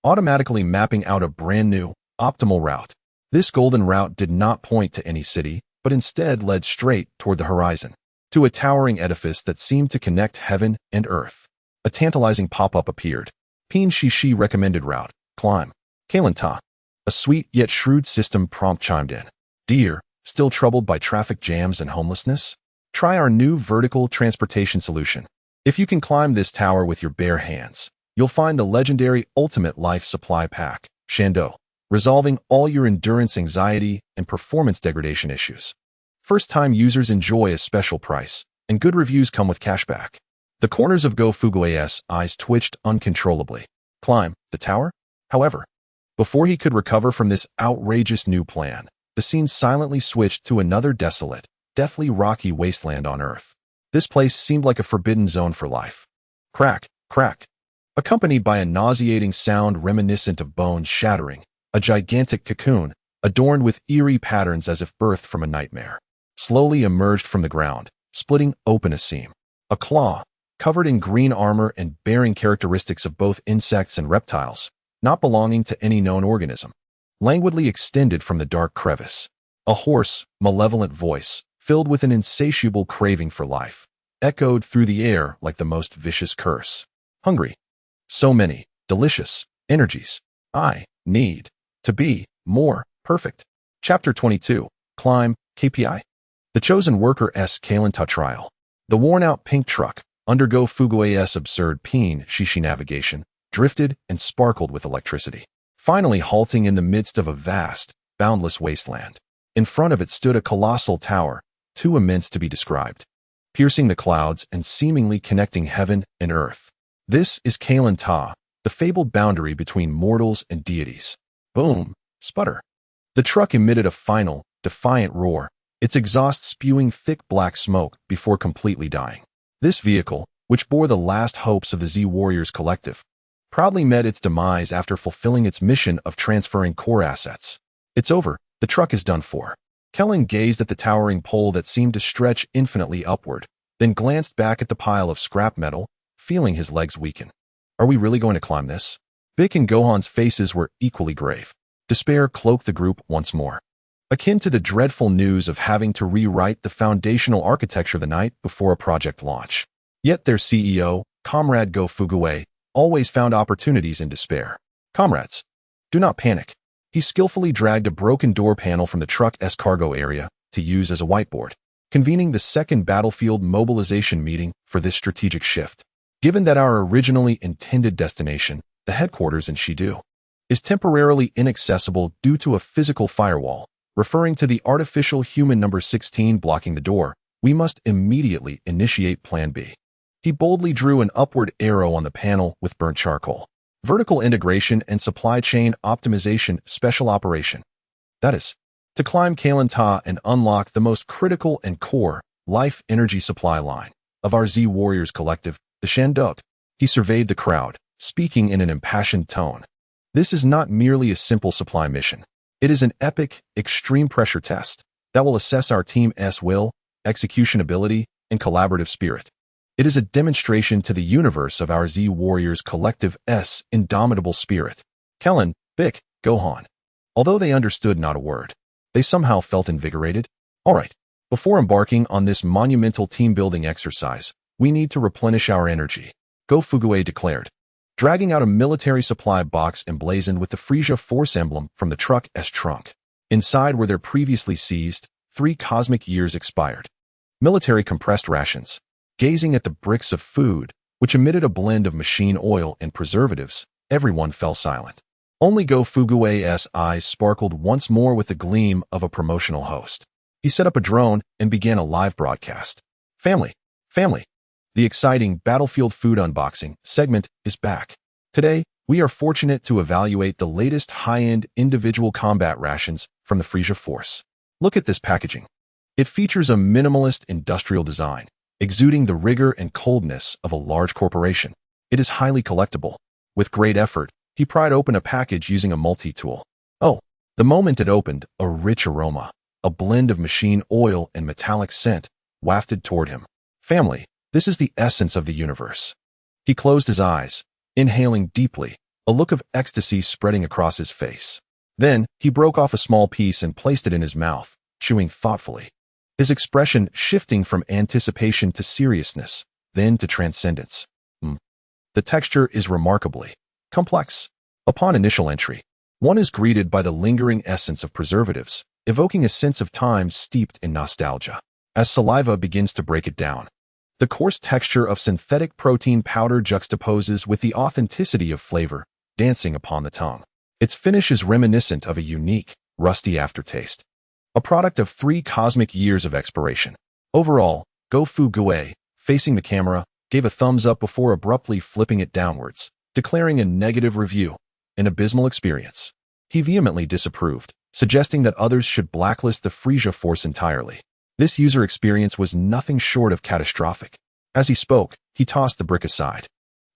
Speaker 1: automatically mapping out a brand new, optimal route. This golden route did not point to any city, but instead led straight toward the horizon, to a towering edifice that seemed to connect heaven and earth. A tantalizing pop-up appeared. Pin Shishi recommended route, climb. Kalen Ta. A sweet yet shrewd system prompt chimed in. "Dear, still troubled by traffic jams and homelessness? Try our new vertical transportation solution. If you can climb this tower with your bare hands, you'll find the legendary Ultimate Life Supply Pack, Shando, resolving all your endurance anxiety and performance degradation issues. First-time users enjoy a special price, and good reviews come with cashback." The corners of Go Fugue's eyes twitched uncontrollably. Climb the tower? However, before he could recover from this outrageous new plan, the scene silently switched to another desolate, deathly rocky wasteland on Earth. This place seemed like a forbidden zone for life. Crack, crack. Accompanied by a nauseating sound reminiscent of bones shattering, a gigantic cocoon, adorned with eerie patterns as if birthed from a nightmare, slowly emerged from the ground, splitting open a seam. A claw, covered in green armor and bearing characteristics of both insects and reptiles, not belonging to any known organism, languidly extended from the dark crevice. A hoarse, malevolent voice, filled with an insatiable craving for life, echoed through the air like the most vicious curse. "Hungry. So many delicious energies. I need to be more perfect." Chapter 22. Climb, KPI. The Chosen Worker's Kalenta trial. The worn-out pink truck, under Go Fugue's absurd Pin Shishi navigation, drifted and sparkled with electricity, finally halting in the midst of a vast, boundless wasteland. In front of it stood a colossal tower, too immense to be described, piercing the clouds and seemingly connecting heaven and earth. This is Kalen Ta, the fabled boundary between mortals and deities. Boom, sputter. The truck emitted a final, defiant roar, its exhaust spewing thick black smoke before completely dying. This vehicle, which bore the last hopes of the Z Warriors Collective, proudly met its demise after fulfilling its mission of transferring core assets. "It's over. The truck is done for." Kellen gazed at the towering pole that seemed to stretch infinitely upward, then glanced back at the pile of scrap metal, feeling his legs weaken. "Are we really going to climb this?" Bick and Gohan's faces were equally grave. Despair cloaked the group once more, akin to the dreadful news of having to rewrite the foundational architecture the night before a project launch. Yet their CEO, Comrade Go Fuguwei, always found opportunities in despair. Comrades, do not panic. He skillfully dragged a broken door panel from the truck's cargo area to use as a whiteboard, convening the second battlefield mobilization meeting for this strategic shift. Given that our originally intended destination, the headquarters in Shidu, is temporarily inaccessible due to a physical firewall, referring to the artificial human number 16 blocking the door, we must immediately initiate Plan B. He boldly drew an upward arrow on the panel with burnt charcoal. Vertical integration and supply chain optimization special operation. That is, to climb Kalanta and unlock the most critical and core life energy supply line of our Z Warriors collective, the Shandog. He surveyed the crowd, speaking in an impassioned tone. This is not merely a simple supply mission. It is an epic, extreme pressure test that will assess our team's will, execution ability, and collaborative spirit. It is a demonstration to the universe of our Z Warriors collective's indomitable spirit. Kellen, Bick, Gohan. Although they understood not a word, they somehow felt invigorated. All right, before embarking on this monumental team-building exercise, we need to replenish our energy, Go Fuguwei declared, dragging out a military supply box emblazoned with the Frisia Force emblem from the truck's trunk. Inside were their previously seized, 3 cosmic years expired military compressed rations. Gazing at the bricks of food, which emitted a blend of machine oil and preservatives, everyone fell silent. Only Go Fuguwei's eyes sparkled once more with the gleam of a promotional host. He set up a drone and began a live broadcast. Family. The exciting Battlefield Food Unboxing segment is back. Today, we are fortunate to evaluate the latest high-end individual combat rations from the Frisia Force. Look at this packaging. It features a minimalist industrial design, exuding the rigor and coldness of a large corporation. It is highly collectible. With great effort, he pried open a package using a multi-tool. Oh, the moment it opened, a rich aroma, a blend of machine oil and metallic scent, wafted toward him. Family, this is the essence of the universe. He closed his eyes, inhaling deeply, a look of ecstasy spreading across his face. Then, he broke off a small piece and placed it in his mouth, chewing thoughtfully. His expression shifting from anticipation to seriousness, then to transcendence. The texture is remarkably complex. Upon initial entry, one is greeted by the lingering essence of preservatives, evoking a sense of time steeped in nostalgia. As saliva begins to break it down, the coarse texture of synthetic protein powder juxtaposes with the authenticity of flavor, dancing upon the tongue. Its finish is reminiscent of a unique, rusty aftertaste. A product of 3 cosmic years of expiration. Overall, Go Fuguwei, facing the camera, gave a thumbs up before abruptly flipping it downwards, declaring a negative review, an abysmal experience. He vehemently disapproved, suggesting that others should blacklist the Frisia Force entirely. This user experience was nothing short of catastrophic. As he spoke, he tossed the brick aside.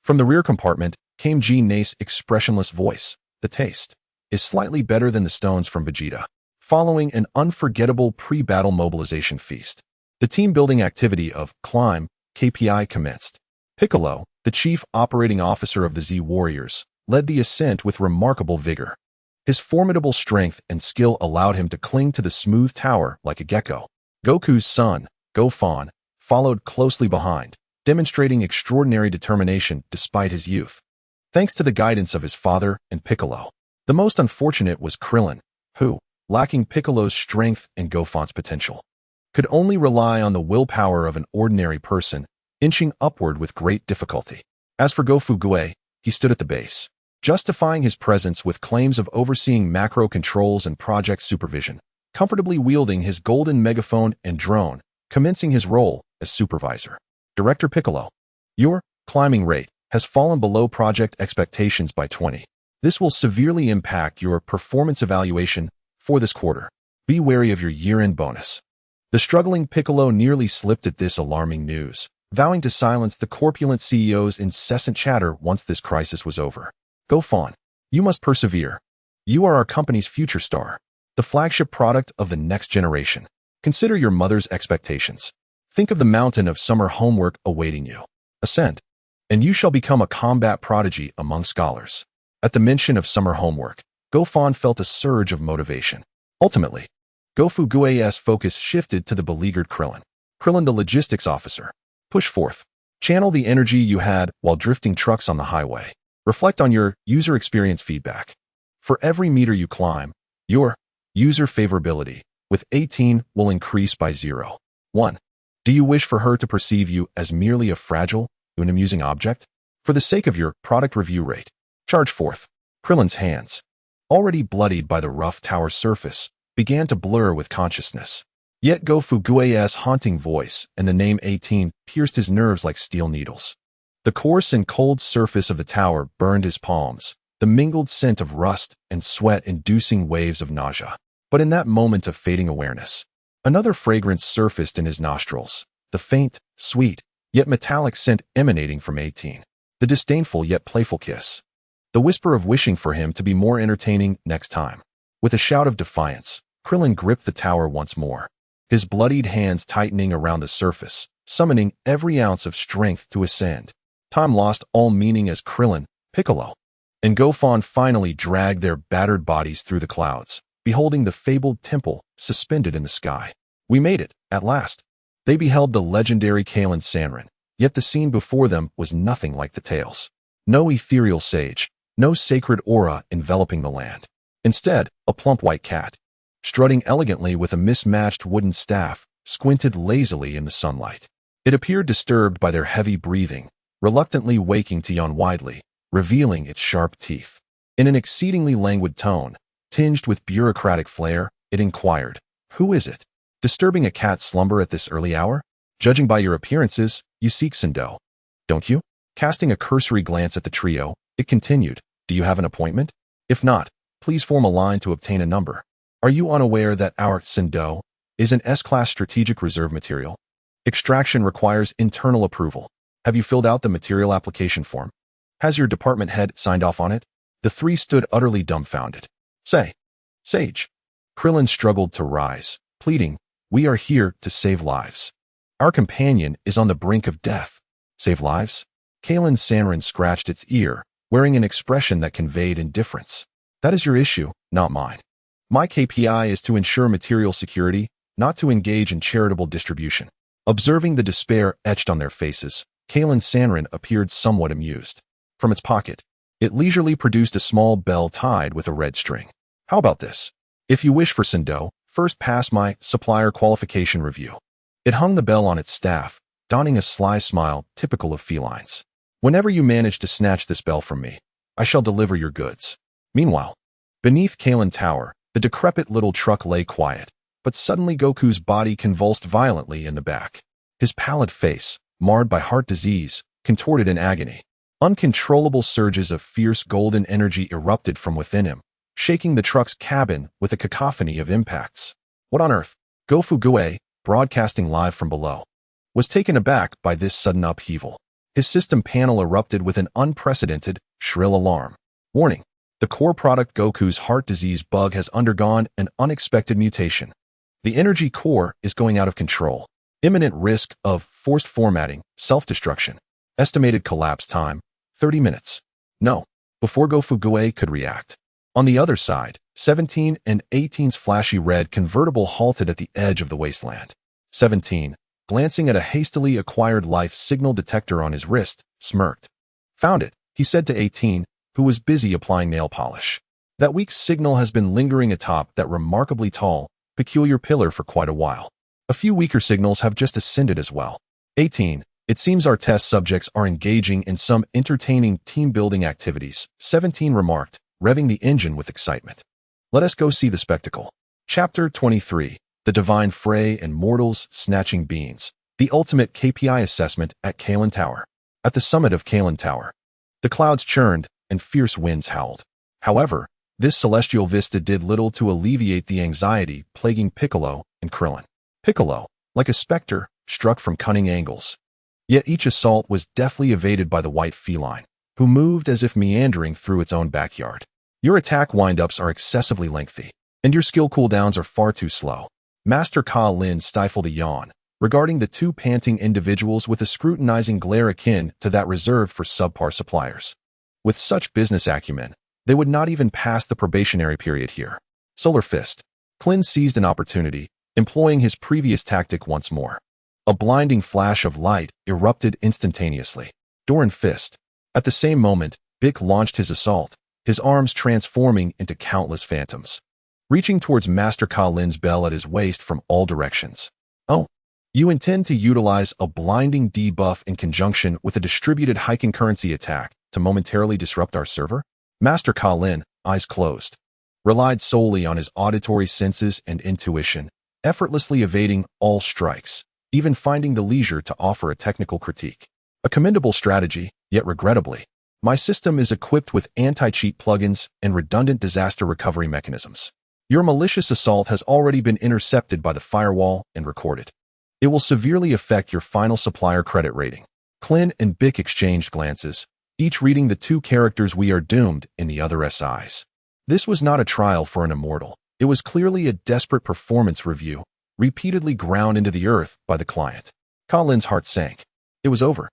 Speaker 1: From the rear compartment came Nace's expressionless voice. The taste is slightly better than the stones from Vegeta. Following an unforgettable pre-battle mobilization feast, the team-building activity of Climb KPI commenced. Piccolo, the chief operating officer of the Z Warriors, led the ascent with remarkable vigor. His formidable strength and skill allowed him to cling to the smooth tower like a gecko. Goku's son, Gohan, followed closely behind, demonstrating extraordinary determination despite his youth. Thanks to the guidance of his father and Piccolo, the most unfortunate was Krillin, who, lacking Piccolo's strength and Gohan's potential, could only rely on the willpower of an ordinary person, inching upward with great difficulty. As for Go Fuguwei, he stood at the base, justifying his presence with claims of overseeing macro controls and project supervision, comfortably wielding his golden megaphone and drone, commencing his role as supervisor. Director Piccolo, your climbing rate has fallen below project expectations by 20. This will severely impact your performance evaluation for this quarter. Be wary of your year-end bonus. The struggling Piccolo nearly slipped at this alarming news, vowing to silence the corpulent CEO's incessant chatter once this crisis was over. Gohan, you must persevere. You are our company's future star, the flagship product of the next generation. Consider your mother's expectations. Think of the mountain of summer homework awaiting you. Ascend, and you shall become a combat prodigy among scholars. At the mention of summer homework, Gofan felt a surge of motivation. Ultimately, Gofugue's focus shifted to the beleaguered Krillin. Krillin, the logistics officer. Push forth. Channel the energy you had while drifting trucks on the highway. Reflect on your user experience feedback. For every meter you climb, your user favorability with 18 will increase by 0.1. Do you wish for her to perceive you as merely a fragile, unamusing object? For the sake of your product review rate, charge forth. Krillin's hands, already bloodied by the rough tower surface, began to blur with consciousness. Yet Gofugue's haunting voice and the name 18 pierced his nerves like steel needles. The coarse and cold surface of the tower burned his palms, the mingled scent of rust and sweat inducing waves of nausea. But in that moment of fading awareness, another fragrance surfaced in his nostrils, the faint, sweet, yet metallic scent emanating from 18. The disdainful yet playful kiss. The whisper of wishing for him to be more entertaining next time. With a shout of defiance, Krillin gripped the tower once more, his bloodied hands tightening around the surface, summoning every ounce of strength to ascend. Time lost all meaning as Krillin, Piccolo, and Gofan finally dragged their battered bodies through the clouds, beholding the fabled temple suspended in the sky. We made it, at last. They beheld the legendary Kalen Sanrin, yet the scene before them was nothing like the tales. No ethereal sage, no sacred aura enveloping the land. Instead, a plump white cat, strutting elegantly with a mismatched wooden staff, squinted lazily in the sunlight. It appeared disturbed by their heavy breathing, reluctantly waking to yawn widely, revealing its sharp teeth. In an exceedingly languid tone, tinged with bureaucratic flair, it inquired, "Who is it? Disturbing a cat's slumber at this early hour? Judging by your appearances, you seek Sindo, don't you?" Casting a cursory glance at the trio, it continued, "Do you have an appointment? If not, please form a line to obtain a number. Are you unaware that our Sindo is an S-Class strategic reserve material? Extraction requires internal approval. Have you filled out the material application form? Has your department head signed off on it?" The three stood utterly dumbfounded. Sage. Krillin struggled to rise, pleading, "We are here to save lives. Our companion is on the brink of death." Save lives? Kalen Sanrin scratched its ear, wearing an expression that conveyed indifference. "That is your issue, not mine. My KPI is to ensure material security, not to engage in charitable distribution." Observing the despair etched on their faces, Kalen Sanrin appeared somewhat amused. From its pocket, it leisurely produced a small bell tied with a red string. "How about this? If you wish for Sindo, first pass my supplier qualification review." It hung the bell on its staff, donning a sly smile typical of felines. "Whenever you manage to snatch this bell from me, I shall deliver your goods." Meanwhile, beneath Kalen Tower, the decrepit little truck lay quiet, but suddenly Goku's body convulsed violently in the back. His pallid face, marred by heart disease, contorted in agony. Uncontrollable surges of fierce golden energy erupted from within him, shaking the truck's cabin with a cacophony of impacts. What on earth? Gofugue, broadcasting live from below, was taken aback by this sudden upheaval. His system panel erupted with an unprecedented, shrill alarm. "Warning. The core product Goku's heart disease bug has undergone an unexpected mutation. The energy core is going out of control. Imminent risk of forced formatting, self-destruction. Estimated collapse time, 30 minutes. No." Before Gofugue could react. On the other side, 17 and 18's flashy red convertible halted at the edge of the wasteland. 17, glancing at a hastily acquired life signal detector on his wrist, smirked. "Found it," he said to 18, who was busy applying nail polish. "That weak signal has been lingering atop that remarkably tall, peculiar pillar for quite a while. A few weaker signals have just ascended as well." 18, "It seems our test subjects are engaging in some entertaining team-building activities," 17 remarked, revving the engine with excitement. "Let us go see the spectacle." Chapter 23, The Divine Fray and Mortals Snatching Beans, the ultimate KPI assessment at Kalen Tower. At the summit of Kalen Tower, the clouds churned and fierce winds howled. However, this celestial vista did little to alleviate the anxiety plaguing Piccolo and Krillin. Piccolo, like a specter, struck from cunning angles. Yet each assault was deftly evaded by the white feline, who moved as if meandering through its own backyard. "Your attack windups are excessively lengthy, and your skill cooldowns are far too slow." Master Ka Lin stifled a yawn, regarding the two panting individuals with a scrutinizing glare akin to that reserved for subpar suppliers. With such business acumen, They would not even pass the probationary period here. Solar Fist. Clin seized an opportunity, employing his previous tactic once more. A blinding flash of light erupted instantaneously. Doran Fist. At the same moment, Bick launched his assault, his arms transforming into countless phantoms, reaching towards Master Ka Lin's bell at his waist from all directions. Oh, you intend to utilize a blinding debuff in conjunction with a distributed high concurrency attack to momentarily disrupt our server? Master Ka Lin, eyes closed, relied solely on his auditory senses and intuition, effortlessly evading all strikes, even finding the leisure to offer a technical critique. A commendable strategy, yet regrettably, my system is equipped with anti-cheat plugins and redundant disaster recovery mechanisms. Your malicious assault has already been intercepted by the firewall and recorded. It will severely affect your final supplier credit rating. Clin and Bick exchanged glances, each reading the two characters "we are doomed" in the other's eyes. This was not a trial for an immortal. It was clearly a desperate performance review, repeatedly ground into the earth by the client. Ka Lin's heart sank. It was over.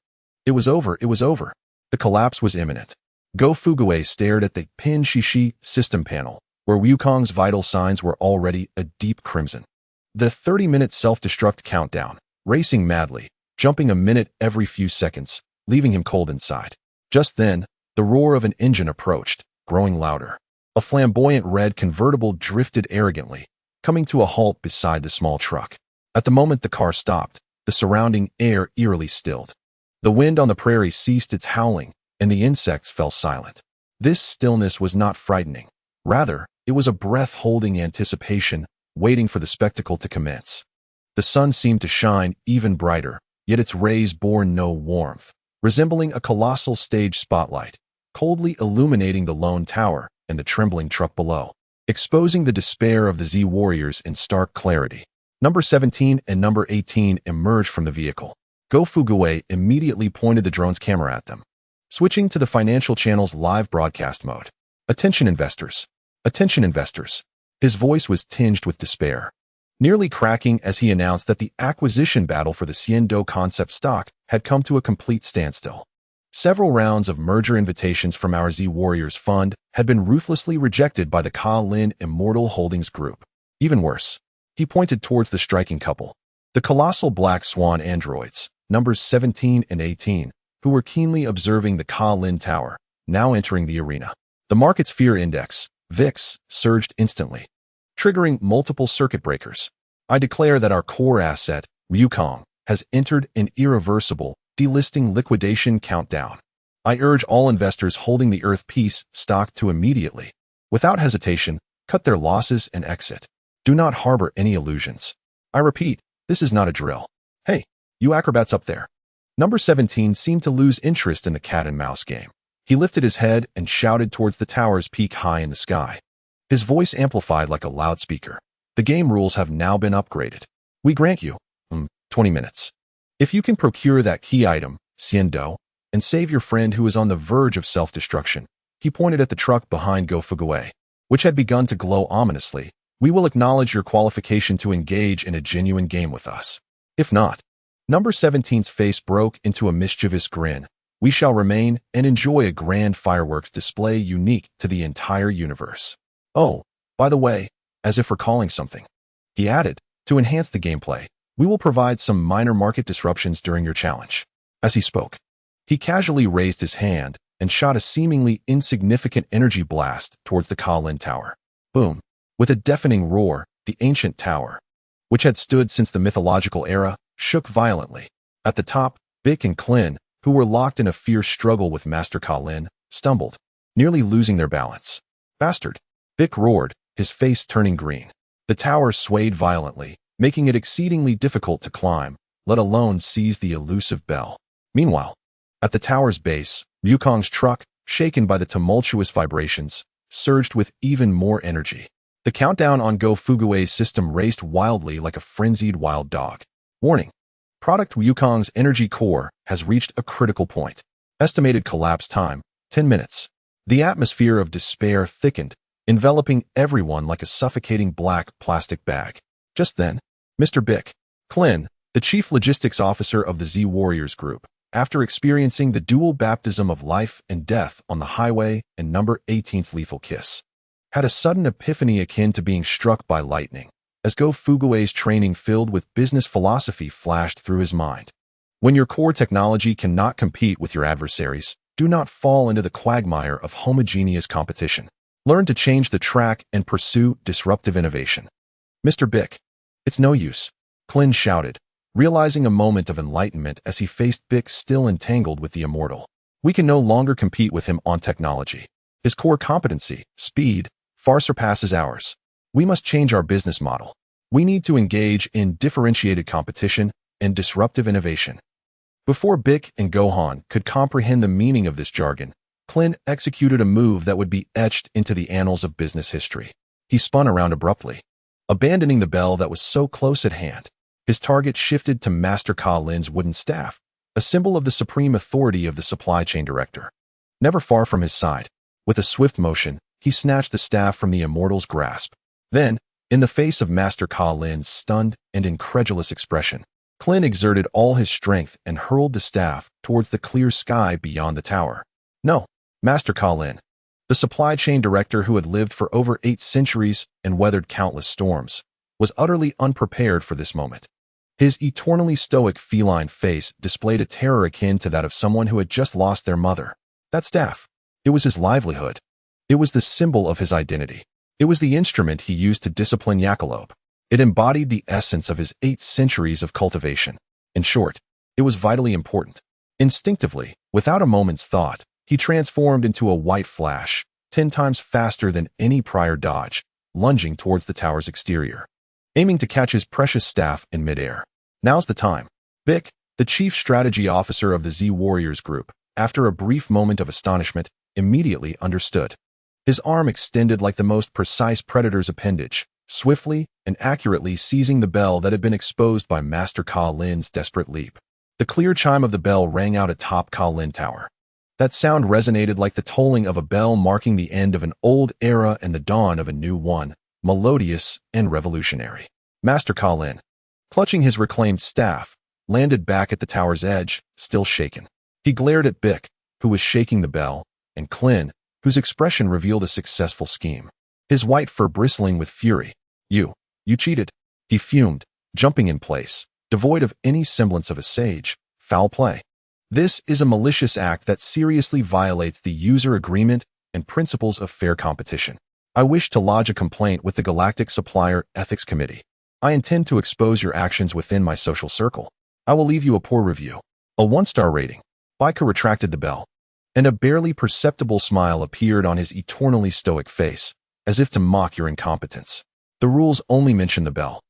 Speaker 1: It was over. It was over. The collapse was imminent. Go Fugaway stared at the Pin Shishi system panel, where Wukong's vital signs were already a deep crimson. The 30-minute self-destruct countdown, racing madly, jumping a minute every few seconds, leaving him cold inside. Just then, the roar of an engine approached, growing louder. A flamboyant red convertible drifted arrogantly, coming to a halt beside the small truck. At the moment the car stopped, the surrounding air eerily stilled. The wind on the prairie ceased its howling, and the insects fell silent. This stillness was not frightening. Rather, it was a breath-holding anticipation, waiting for the spectacle to commence. The sun seemed to shine even brighter, yet its rays bore no warmth, resembling a colossal stage spotlight, coldly illuminating the lone tower and the trembling truck below, exposing the despair of the Z warriors in stark clarity. Number 17 and number 18 emerged from the vehicle. Go Fugaway immediately pointed the drone's camera at them, switching to the financial channel's live broadcast mode. Attention investors. Attention investors. His voice was tinged with despair, nearly cracking as he announced that the acquisition battle for the Xiando concept stock had come to a complete standstill. Several rounds of merger invitations from our Z Warriors fund had been ruthlessly rejected by the Ka Lin Immortal Holdings Group. Even worse, he pointed towards the striking couple, the colossal Black Swan androids, numbers 17 and 18, who were keenly observing the Ka Lin Tower, now entering the arena. The market's fear index, VIX, surged instantly, triggering multiple circuit breakers. I declare that our core asset, Wukong, has entered an irreversible, delisting liquidation countdown. I urge all investors holding the Earth Peace stock to immediately, without hesitation, cut their losses and exit. Do not harbor any illusions. I repeat, this is not a drill. Hey, you acrobats up there. Number 17 seemed to lose interest in the cat and mouse game. He lifted his head and shouted towards the tower's peak high in the sky. His voice amplified like a loudspeaker. The game rules have now been upgraded. We grant you 20 minutes. If you can procure that key item, Xiando, and save your friend who is on the verge of self-destruction, he pointed at the truck behind Go Fugaway, which had begun to glow ominously, we will acknowledge your qualification to engage in a genuine game with us. If not, number 17's face broke into a mischievous grin. We shall remain and enjoy a grand fireworks display unique to the entire universe. Oh, by the way, as if recalling something, he added, to enhance the gameplay, we will provide some minor market disruptions during your challenge. As he spoke, he casually raised his hand and shot a seemingly insignificant energy blast towards the Ka Lin Tower. Boom. With a deafening roar, the ancient tower, which had stood since the mythological era, shook violently. At the top, Bick and Clin, who were locked in a fierce struggle with Master Ka Lin, stumbled, nearly losing their balance. Bastard! Bick roared, his face turning green. The tower swayed violently, making it exceedingly difficult to climb, let alone seize the elusive bell. Meanwhile, at the tower's base, Wukong's truck, shaken by the tumultuous vibrations, surged with even more energy. The countdown on Go Fugaway's system raced wildly like a frenzied wild dog. Warning. Product Wukong's energy core has reached a critical point. Estimated collapse time, 10 minutes. The atmosphere of despair thickened, enveloping everyone like a suffocating black plastic bag. Just then, Mr. Bick, Clin, the chief logistics officer of the Z Warriors Group, After experiencing the dual baptism of life and death on the highway and number 18's lethal kiss, had a sudden epiphany akin to being struck by lightning, as Go Fugue's training filled with business philosophy flashed through his mind. When your core technology cannot compete with your adversaries, do not fall into the quagmire of homogeneous competition. Learn to change the track and pursue disruptive innovation. Mr. Bick. It's no use, Clint shouted, realizing a moment of enlightenment as he faced Bick still entangled with the immortal. We can no longer compete with him on technology. His core competency, speed, far surpasses ours. We must change our business model. We need to engage in differentiated competition and disruptive innovation. Before Bick and Gohan could comprehend the meaning of this jargon, Clint executed a move that would be etched into the annals of business history. He spun around abruptly, abandoning the bell that was so close at hand. His target shifted to Master Ka Lin's wooden staff, a symbol of the supreme authority of the supply chain director. Never far from his side, with a swift motion, he snatched the staff from the immortal's grasp. Then, in the face of Master Ka Lin's stunned and incredulous expression, Clint exerted all his strength and hurled the staff towards the clear sky beyond the tower. No, Master Ka Lin, the supply chain director who had lived for over 8 centuries and weathered countless storms, was utterly unprepared for this moment. His eternally stoic feline face displayed a terror akin to that of someone who had just lost their mother. That staff, it was his livelihood. It was the symbol of his identity. It was the instrument he used to discipline Jackalope. It embodied the essence of his 8 centuries of cultivation. In short, it was vitally important. Instinctively, without a moment's thought, he transformed into a white flash, 10 times faster than any prior dodge, lunging towards the tower's exterior, aiming to catch his precious staff in midair. Now's the time. Bick, the chief strategy officer of the Z Warriors group, after a brief moment of astonishment, immediately understood. His arm extended like the most precise predator's appendage, swiftly and accurately seizing the bell that had been exposed by Master Ka Lin's desperate leap. The clear chime of the bell rang out atop Ka Lin Tower. That sound resonated like the tolling of a bell marking the end of an old era and the dawn of a new one, melodious and revolutionary. Master Ka Lin, clutching his reclaimed staff, landed back at the tower's edge, still shaken. He glared at Bick, who was shaking the bell, and Clint, whose expression revealed a successful scheme. His white fur bristling with fury. You cheated. He fumed, jumping in place, devoid of any semblance of a sage. Foul play. This is a malicious act that seriously violates the user agreement and principles of fair competition. I wish to lodge a complaint with the Galactic Supplier Ethics Committee. I intend to expose your actions within my social circle. I will leave you a poor review. A 1-star rating. Baika retracted the bell, and a barely perceptible smile appeared on his eternally stoic face, as if to mock your incompetence. The rules only mention the bell.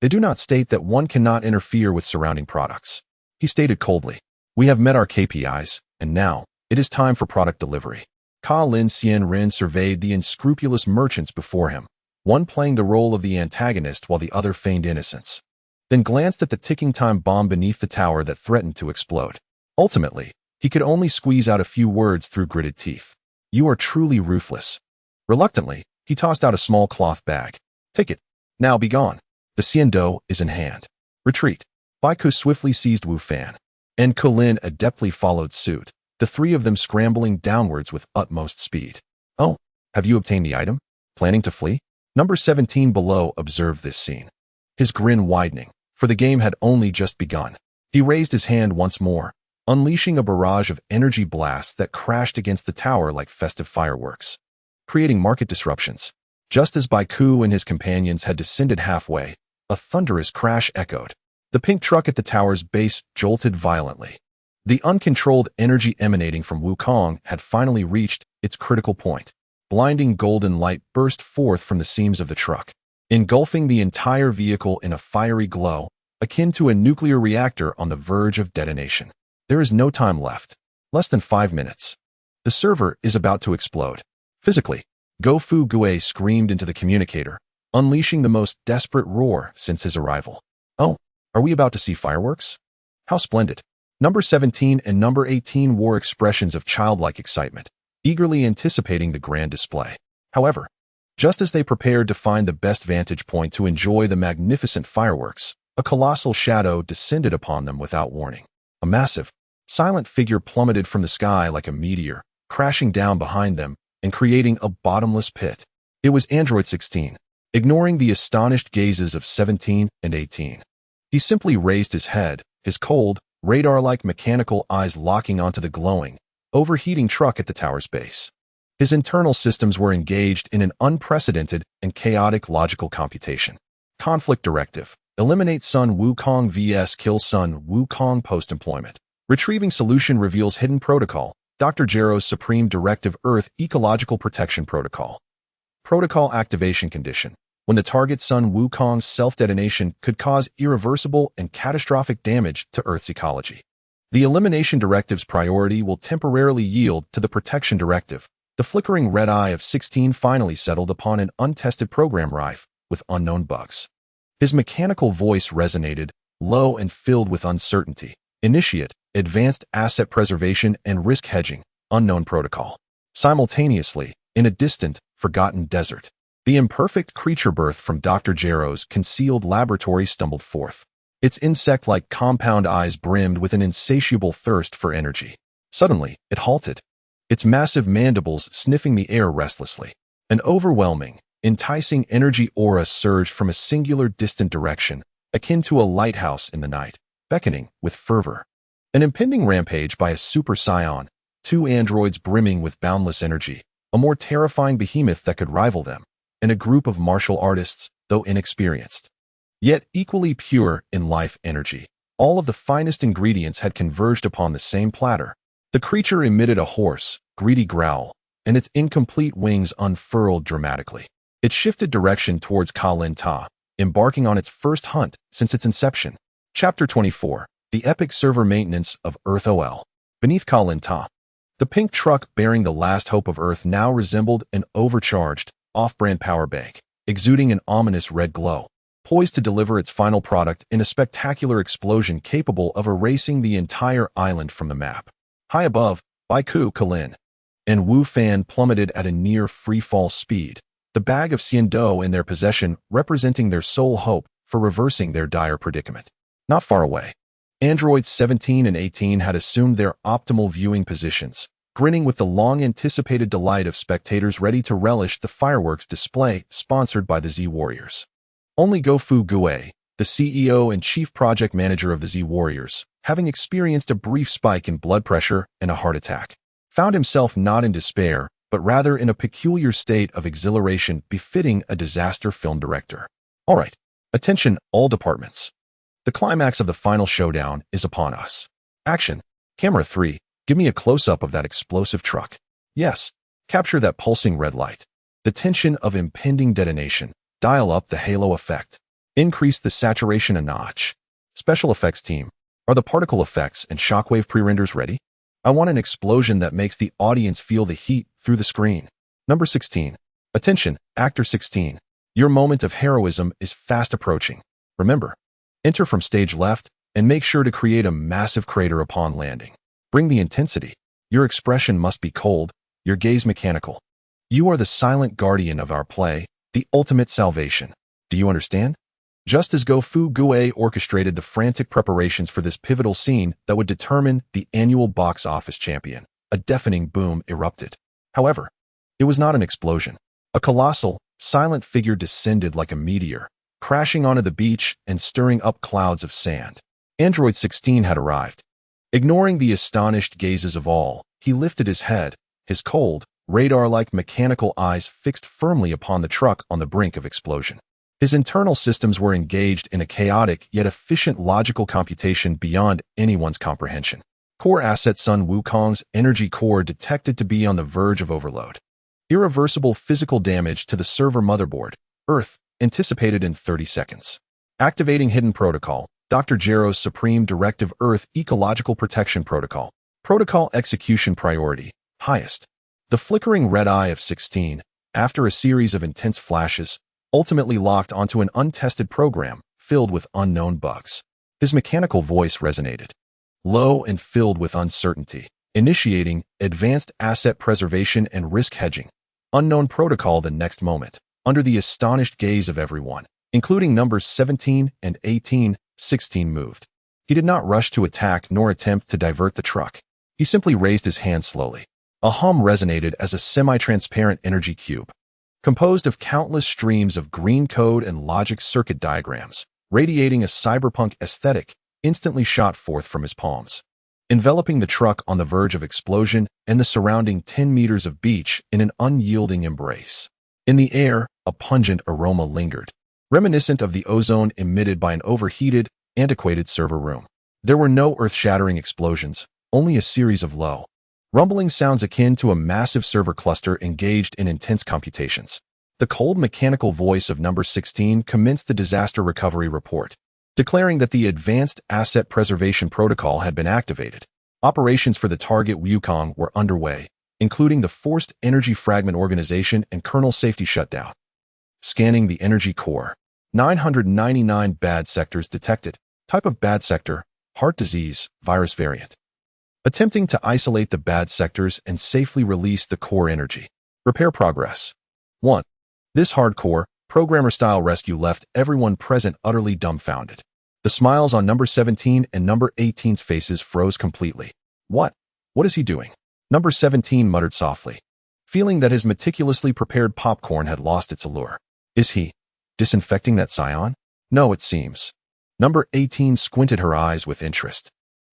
Speaker 1: They do not state that one cannot interfere with surrounding products. He stated coldly, we have met our KPIs, and now, it is time for product delivery. Ka Lin Xian Ren surveyed the unscrupulous merchants before him, one playing the role of the antagonist while the other feigned innocence, then glanced at the ticking time bomb beneath the tower that threatened to explode. Ultimately, he could only squeeze out a few words through gritted teeth. You are truly ruthless. Reluctantly, he tossed out a small cloth bag. Take it. Now be gone. The Xiando is in hand. Retreat. Baiku swiftly seized Wu Fan, and Kulin adeptly followed suit, the 3 of them scrambling downwards with utmost speed. Oh, have you obtained the item? Planning to flee? Number 17 below observed this scene, his grin widening, for the game had only just begun. He raised his hand once more, unleashing a barrage of energy blasts that crashed against the tower like festive fireworks, creating market disruptions. Just as Baiku and his companions had descended halfway, a thunderous crash echoed. The pink truck at the tower's base jolted violently. The uncontrolled energy emanating from Wukong had finally reached its critical point. Blinding golden light burst forth from the seams of the truck, engulfing the entire vehicle in a fiery glow, akin to a nuclear reactor on the verge of detonation. There is no time left. Less than 5 minutes. The server is about to explode. Physically, Go Fugue screamed into the communicator, unleashing the most desperate roar since his arrival. Oh, are we about to see fireworks? How splendid. Number 17 and number 18 wore expressions of childlike excitement, eagerly anticipating the grand display. However, just as they prepared to find the best vantage point to enjoy the magnificent fireworks, a colossal shadow descended upon them without warning. A massive, Silent figure plummeted from the sky like a meteor, crashing down behind them and creating a bottomless pit. It was Android 16, ignoring the astonished gazes of 17 and 18. He simply raised his head, his cold, radar-like mechanical eyes locking onto the glowing, overheating truck at the tower's base. His internal systems were engaged in an unprecedented and chaotic logical computation. Conflict directive. Eliminate Sun Wukong vs. Kill Sun Wukong post-employment. Retrieving solution reveals hidden protocol. Dr. Gero's Supreme Directive Earth Ecological Protection Protocol. Protocol activation condition. When the target Sun Wukong's self-detonation could cause irreversible and catastrophic damage to Earth's ecology. The elimination directive's priority will temporarily yield to the protection directive. The flickering red eye of 16 finally settled upon an untested program rife with unknown bugs. His mechanical voice resonated, low and filled with uncertainty. Initiate, advanced asset preservation and risk hedging, unknown protocol. Simultaneously, in a distant, forgotten desert, the imperfect creature birth from Dr. Gero's concealed laboratory stumbled forth. Its insect-like compound eyes brimmed with an insatiable thirst for energy. Suddenly, it halted, its massive mandibles sniffing the air restlessly. An overwhelming, enticing energy aura surged from a singular distant direction, akin to a lighthouse in the night, beckoning with fervor. An impending rampage by a super scion, two androids brimming with boundless energy, a more terrifying behemoth that could rival them, and a group of martial artists, though inexperienced, yet equally pure in life energy. All of the finest ingredients had converged upon the same platter. The creature emitted a hoarse, greedy growl, and its incomplete wings unfurled dramatically. It shifted direction towards Kalin Ta, embarking on its first hunt since its inception. Chapter 24. The Epic Server Maintenance of Earth OL. Beneath Kalin Ta, the pink truck bearing the last hope of Earth now resembled an overcharged, off-brand power bank, exuding an ominous red glow, poised to deliver its final product in a spectacular explosion capable of erasing the entire island from the map. High above, Baiku Kalin and Wu Fan plummeted at a near free-fall speed, the bag of Xiando in their possession representing their sole hope for reversing their dire predicament. Not far away, androids 17 and 18 had assumed their optimal viewing positions, grinning with the long-anticipated delight of spectators ready to relish the fireworks display sponsored by the Z Warriors. Only Gofu Gue, the CEO and chief project manager of the Z Warriors, having experienced a brief spike in blood pressure and a heart attack, found himself not in despair, but rather in a peculiar state of exhilaration befitting a disaster film director. All right, attention all departments. The climax of the final showdown is upon us. Action. Camera 3, give me a close-up of that explosive truck. Yes, capture that pulsing red light. The tension of impending detonation. Dial up the halo effect. Increase the saturation a notch. Special effects team. Are the particle effects and shockwave pre-renders ready? I want an explosion that makes the audience feel the heat through the screen. Number 16. Attention, Actor 16. Your moment of heroism is fast approaching. Remember, enter from stage left and make sure to create a massive crater upon landing. Bring the intensity. Your expression must be cold, your gaze mechanical. You are the silent guardian of our play, the ultimate salvation. Do you understand? Just as Gofu Gue orchestrated the frantic preparations for this pivotal scene that would determine the annual box office champion, a deafening boom erupted. However, it was not an explosion. A colossal, silent figure descended like a meteor, crashing onto the beach and stirring up clouds of sand. Android 16 had arrived. Ignoring the astonished gazes of all, he lifted his head, his cold, radar-like mechanical eyes fixed firmly upon the truck on the brink of explosion. His internal systems were engaged in a chaotic yet efficient logical computation beyond anyone's comprehension. Core asset Sun Wukong's energy core detected to be on the verge of overload. Irreversible physical damage to the server motherboard, Earth, anticipated in 30 seconds. Activating hidden protocol, Dr. Gero's Supreme Directive Earth Ecological Protection Protocol. Protocol execution priority, highest. The flickering red eye of 16, after a series of intense flashes, ultimately locked onto an untested program filled with unknown bugs. His mechanical voice resonated, low and filled with uncertainty. Initiating advanced asset preservation and risk hedging. Unknown protocol the next moment, under the astonished gaze of everyone, including numbers 17 and 18, 16 moved. He did not rush to attack nor attempt to divert the truck. He simply raised his hand slowly. A hum resonated as a semi-transparent energy cube, composed of countless streams of green code and logic circuit diagrams, radiating a cyberpunk aesthetic, instantly shot forth from his palms, enveloping the truck on the verge of explosion and the surrounding 10 meters of beach in an unyielding embrace. In the air, a pungent aroma lingered, reminiscent of the ozone emitted by an overheated, antiquated server room. There were no earth-shattering explosions, only a series of low, rumbling sounds akin to a massive server cluster engaged in intense computations. The cold mechanical voice of Number 16 commenced the disaster recovery report, declaring that the Advanced Asset Preservation Protocol had been activated. Operations for the target Wukong were underway, including the Forced Energy Fragment Organization and kernel safety shutdown. Scanning the energy core. 999 bad sectors detected. Type of bad sector: heart disease, virus variant. Attempting to isolate the bad sectors and safely release the core energy. Repair progress. 1. This hardcore, programmer-style rescue left everyone present utterly dumbfounded. The smiles on Number 17 and Number 18's faces froze completely. What is he doing? Number 17 muttered softly, feeling that his meticulously prepared popcorn had lost its allure. Is he disinfecting that scion? No, it seems. Number 18 squinted her eyes with interest,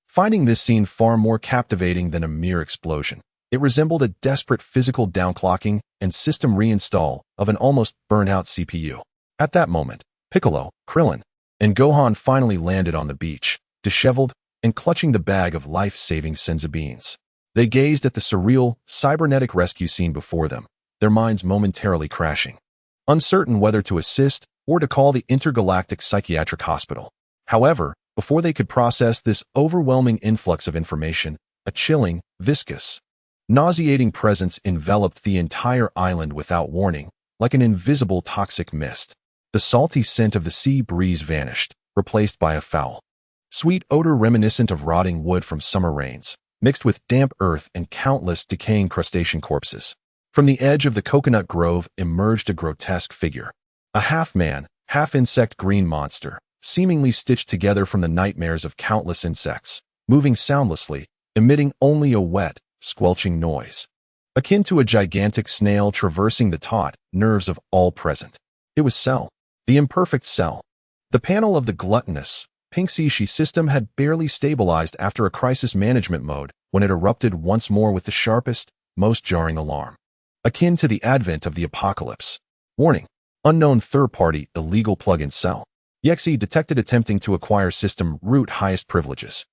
Speaker 1: finding this scene far more captivating than a mere explosion. It resembled a desperate physical downclocking and system reinstall of an almost burnt-out CPU. At that moment, Piccolo, Krillin, and Gohan finally landed on the beach, disheveled and clutching the bag of life-saving senzu beans. They gazed at the surreal, cybernetic rescue scene before them, their minds momentarily crashing, uncertain whether to assist or to call the intergalactic psychiatric hospital. However, before they could process this overwhelming influx of information, a chilling, viscous, nauseating presence enveloped the entire island without warning, like an invisible toxic mist. The salty scent of the sea breeze vanished, replaced by a foul, sweet odor reminiscent of rotting wood from summer rains, mixed with damp earth and countless decaying crustacean corpses. From the edge of the coconut grove emerged a grotesque figure, a half-man, half-insect green monster, seemingly stitched together from the nightmares of countless insects, moving soundlessly, emitting only a wet, squelching noise, akin to a gigantic snail traversing the taut nerves of all present. It was Cell, the imperfect Cell. The panel of the gluttonous, Pink Sishi system had barely stabilized after a crisis management mode when it erupted once more with the sharpest, most jarring alarm, akin to the advent of the apocalypse. Warning: unknown third-party illegal plugin Cell. Yexe detected attempting to acquire system root highest privileges.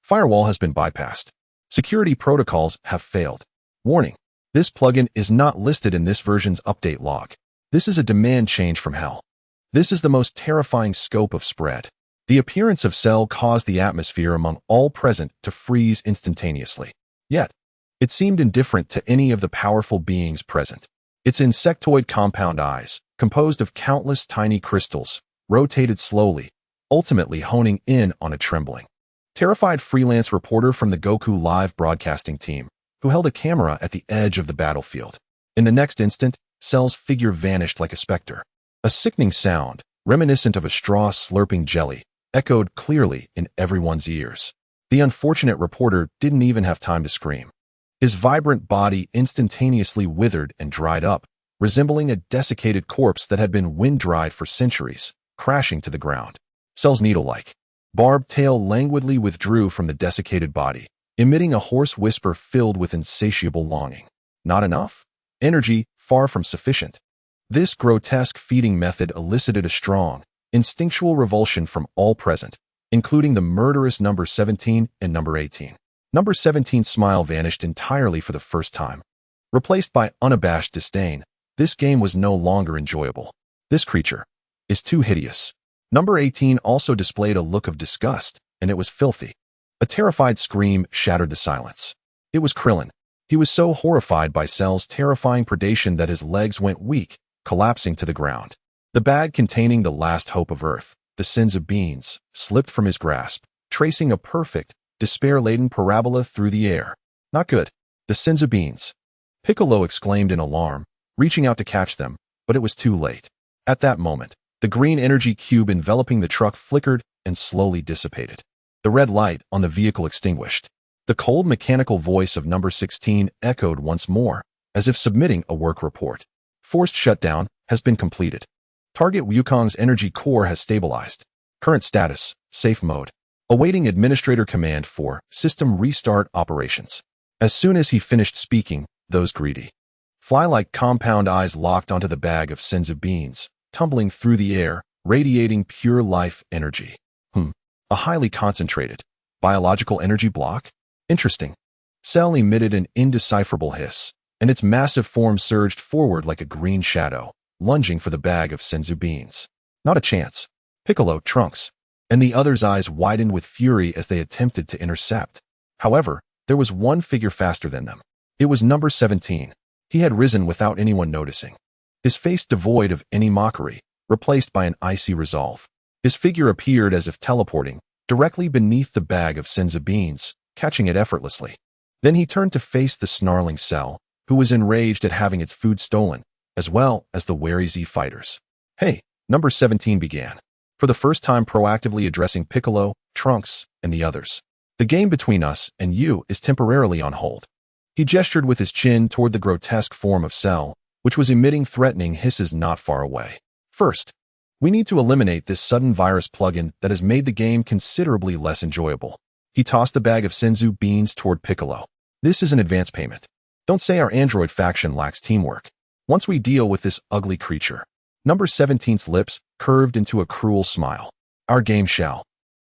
Speaker 1: Firewall has been bypassed. Security protocols have failed. Warning: this plugin is not listed in this version's update log. This is a demand change from hell. This is the most terrifying scope of spread. The appearance of Cell caused the atmosphere among all present to freeze instantaneously. Yet, it seemed indifferent to any of the powerful beings present. Its insectoid compound eyes, composed of countless tiny crystals, rotated slowly, ultimately honing in on a trembling, terrified freelance reporter from the Goku Live broadcasting team, who held a camera at the edge of the battlefield. In the next instant, Cell's figure vanished like a specter. A sickening sound, reminiscent of a straw slurping jelly, echoed clearly in everyone's ears. The unfortunate reporter didn't even have time to scream. His vibrant body instantaneously withered and dried up, resembling a desiccated corpse that had been wind-dried for centuries, crashing to the ground. Cell's needle-like, barbed tail languidly withdrew from the desiccated body, emitting a hoarse whisper filled with insatiable longing. Not enough? Energy far from sufficient. This grotesque feeding method elicited a strong, instinctual revulsion from all present, including the murderous Number 17 and Number 18. Number 17's smile vanished entirely for the first time. Replaced by unabashed disdain, this game was no longer enjoyable. This creature is too hideous. Number 18 also displayed a look of disgust, and it was filthy. A terrified scream shattered the silence. It was Krillin. He was so horrified by Cell's terrifying predation that his legs went weak, collapsing to the ground. The bag containing the last hope of Earth, the senzu beans, slipped from his grasp, tracing a perfect, despair-laden parabola through the air. Not good. The senzu beans. Piccolo exclaimed in alarm, reaching out to catch them, but it was too late. At that moment, the green energy cube enveloping the truck flickered and slowly dissipated. The red light on the vehicle extinguished. The cold mechanical voice of number 16 echoed once more, as if submitting a work report. Forced shutdown has been completed. Target Wukong's energy core has stabilized. Current status, safe mode. Awaiting administrator command for system restart operations. As soon as he finished speaking, those greedy, fly-like compound eyes locked onto the bag of senzu beans, tumbling through the air, radiating pure life energy. A highly concentrated, biological energy block? Interesting. Cell emitted an indecipherable hiss, and its massive form surged forward like a green shadow, lunging for the bag of senzu beans. Not a chance. Piccolo, Trunks, and the others' eyes widened with fury as they attempted to intercept. However, there was one figure faster than them. It was number 17. He had risen without anyone noticing. His face devoid of any mockery, replaced by an icy resolve. His figure appeared as if teleporting, directly beneath the bag of senzu beans, catching it effortlessly. Then he turned to face the snarling Cell, who was enraged at having its food stolen, as well as the wary Z fighters. Hey, number 17 began, for the first time proactively addressing Piccolo, Trunks, and the others. The game between us and you is temporarily on hold. He gestured with his chin toward the grotesque form of Cell, which was emitting threatening hisses not far away. First, we need to eliminate this sudden virus plugin that has made the game considerably less enjoyable. He tossed the bag of senzu beans toward Piccolo. This is an advance payment. Don't say our android faction lacks teamwork. Once we deal with this ugly creature. Number 17's lips curved into a cruel smile. Our game shall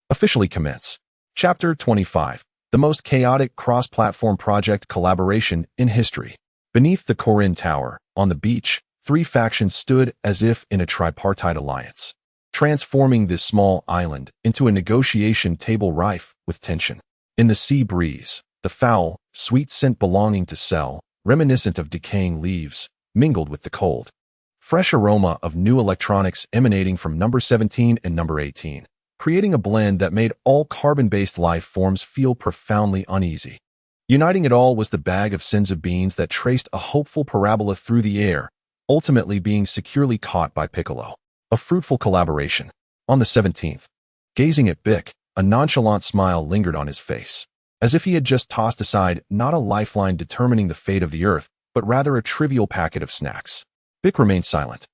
Speaker 1: officially commence. Chapter 25. The most chaotic cross-platform project collaboration in history. Beneath the Corin Tower, on the beach, three factions stood as if in a tripartite alliance, transforming this small island into a negotiation table rife with tension. In the sea breeze, the foul, sweet scent belonging to Cell, reminiscent of decaying leaves, mingled with the cold, fresh aroma of new electronics emanating from number 17 and number 18, creating a blend that made all carbon-based life forms feel profoundly uneasy. Uniting it all was the bag of senzu beans that traced a hopeful parabola through the air, ultimately being securely caught by Piccolo. A fruitful collaboration. On the 17th, gazing at Bick, a nonchalant smile lingered on his face, as if he had just tossed aside not a lifeline determining the fate of the Earth, but rather a trivial packet of snacks. Bick remained silent,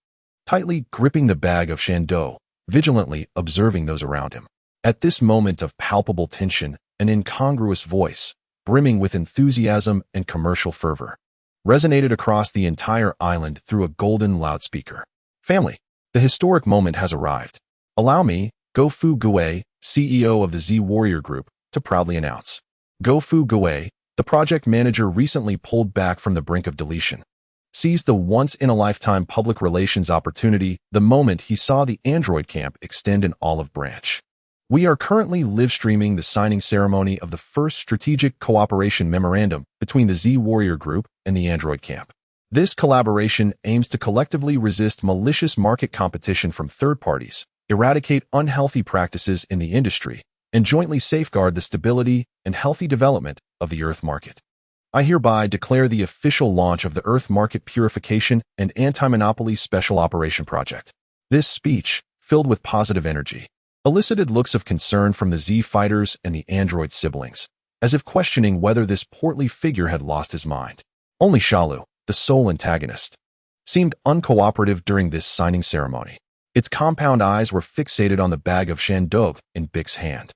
Speaker 1: tightly gripping the bag of Shandou, vigilantly observing those around him. At this moment of palpable tension, an incongruous voice, brimming with enthusiasm and commercial fervor, resonated across the entire island through a golden loudspeaker. Family, the historic moment has arrived. Allow me, Gofu Gue, CEO of the Z Warrior Group, to proudly announce. Gofu Gue, the project manager, recently pulled back from the brink of deletion, seized the once-in-a-lifetime public relations opportunity the moment he saw the Android camp extend an olive branch. We are currently live-streaming the signing ceremony of the first strategic cooperation memorandum between the Z Warrior Group and the Android camp. This collaboration aims to collectively resist malicious market competition from third parties, eradicate unhealthy practices in the industry, and jointly safeguard the stability and healthy development of the Earth market. I hereby declare the official launch of the Earth Market Purification and Anti-Monopoly Special Operation Project. This speech, filled with positive energy, elicited looks of concern from the Z fighters and the android siblings, as if questioning whether this portly figure had lost his mind. Only Shalu, the sole antagonist, seemed uncooperative during this signing ceremony. Its compound eyes were fixated on the bag of Shandou in Bick's hand.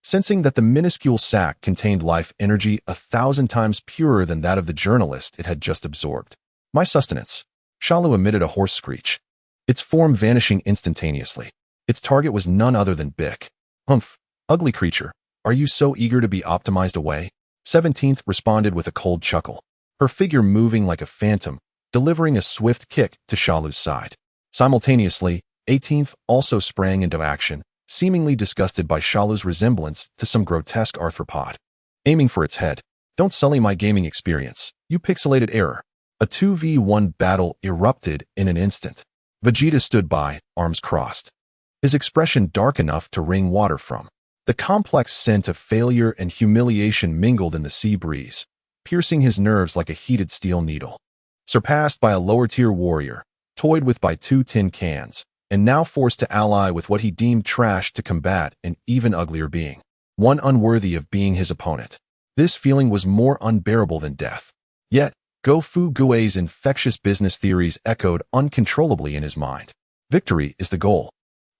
Speaker 1: Sensing that the minuscule sack contained life energy 1,000 times purer than that of the journalist it had just absorbed. My sustenance. Shalu emitted a hoarse screech, its form vanishing instantaneously. Its target was none other than Bick. Humph, ugly creature, are you so eager to be optimized away? 17th responded with a cold chuckle, her figure moving like a phantom, delivering a swift kick to Shalu's side. Simultaneously, 18th also sprang into action, seemingly disgusted by Shalu's resemblance to some grotesque arthropod. Aiming for its head. Don't sully my gaming experience, you pixelated error. A 2v1 battle erupted in an instant. Vegeta stood by, arms crossed, his expression dark enough to wring water from. The complex scent of failure and humiliation mingled in the sea breeze, piercing his nerves like a heated steel needle. Surpassed by a lower-tier warrior, toyed with by 2 tin cans, and now forced to ally with what he deemed trash to combat an even uglier being. one unworthy of being his opponent. This feeling was more unbearable than death. Yet, Go-Fu Gui's infectious business theories echoed uncontrollably in his mind. Victory is the goal,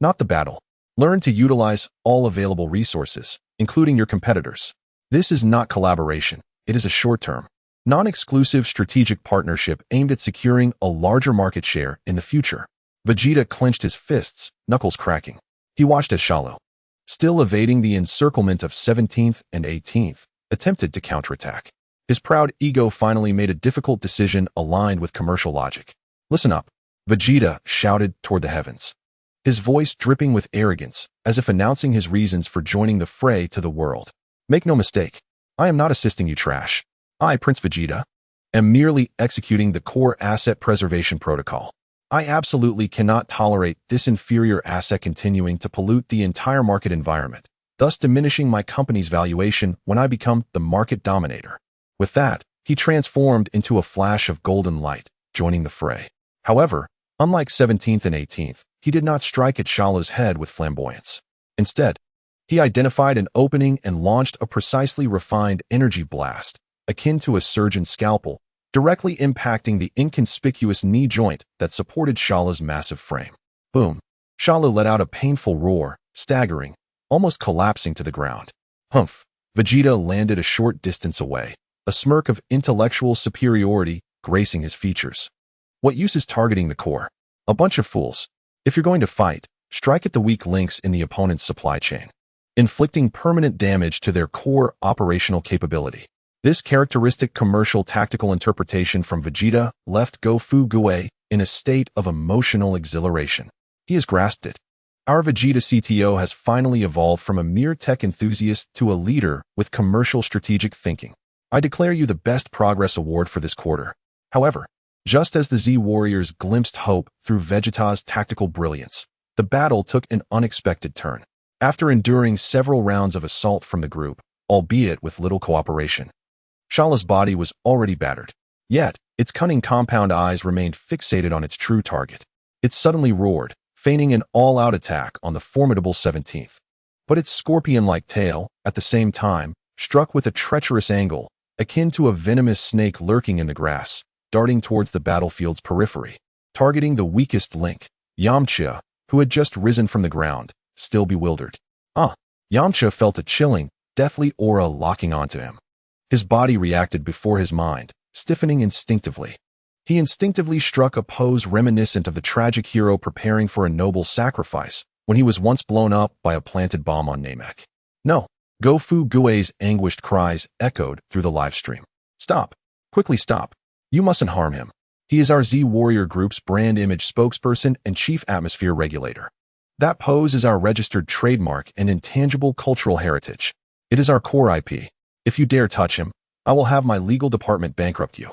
Speaker 1: not the battle. Learn to utilize all available resources, including your competitors. This is not collaboration. It is a short-term, non-exclusive strategic partnership aimed at securing a larger market share in the future. Vegeta clenched his fists, knuckles cracking. He watched as Shallow, still evading the encirclement of 17th and 18th, attempted to counterattack. His proud ego finally made a difficult decision aligned with commercial logic. Listen up, Vegeta shouted toward the heavens, his voice dripping with arrogance, as if announcing his reasons for joining the fray to the world. Make no mistake, I am not assisting you trash. I, Prince Vegeta, am merely executing the core asset preservation protocol. I absolutely cannot tolerate this inferior asset continuing to pollute the entire market environment, thus diminishing my company's valuation when I become the market dominator. With that, he transformed into a flash of golden light, joining the fray. However, unlike 17th and 18th, he did not strike at Shallow's head with flamboyance. Instead, he identified an opening and launched a precisely refined energy blast, akin to a surgeon's scalpel, directly impacting the inconspicuous knee joint that supported Shallow's massive frame. Boom! Shallow let out a painful roar, staggering, almost collapsing to the ground. Humph! Vegeta landed a short distance away, a smirk of intellectual superiority gracing his features. What use is targeting the core? A bunch of fools. If you're going to fight, strike at the weak links in the opponent's supply chain, inflicting permanent damage to their core operational capability. This characteristic commercial tactical interpretation from Vegeta left Go-Fu Gue in a state of emotional exhilaration. He has grasped it. Our Vegeta CTO has finally evolved from a mere tech enthusiast to a leader with commercial strategic thinking. I declare you the Best Progress Award for this quarter. However, just as the Z-Warriors glimpsed hope through Vegeta's tactical brilliance, the battle took an unexpected turn. After enduring several rounds of assault from the group, albeit with little cooperation, Shallow's body was already battered. Yet, its cunning compound eyes remained fixated on its true target. It suddenly roared, feigning an all-out attack on the formidable 17th. But its scorpion-like tail, at the same time, struck with a treacherous angle, akin to a venomous snake lurking in the grass, darting towards the battlefield's periphery, targeting the weakest link, Yamcha, who had just risen from the ground, still bewildered. Yamcha felt a chilling, deathly aura locking onto him. His body reacted before his mind, stiffening instinctively. He instinctively struck a pose reminiscent of the tragic hero preparing for a noble sacrifice when he was once blown up by a planted bomb on Namek. No, Go-Fu Gue's anguished cries echoed through the livestream. Stop. Quickly stop. You mustn't harm him. He is our Z-Warrior Group's brand image spokesperson and chief atmosphere regulator. That pose is our registered trademark and intangible cultural heritage. It is our core IP. If you dare touch him, I will have my legal department bankrupt you.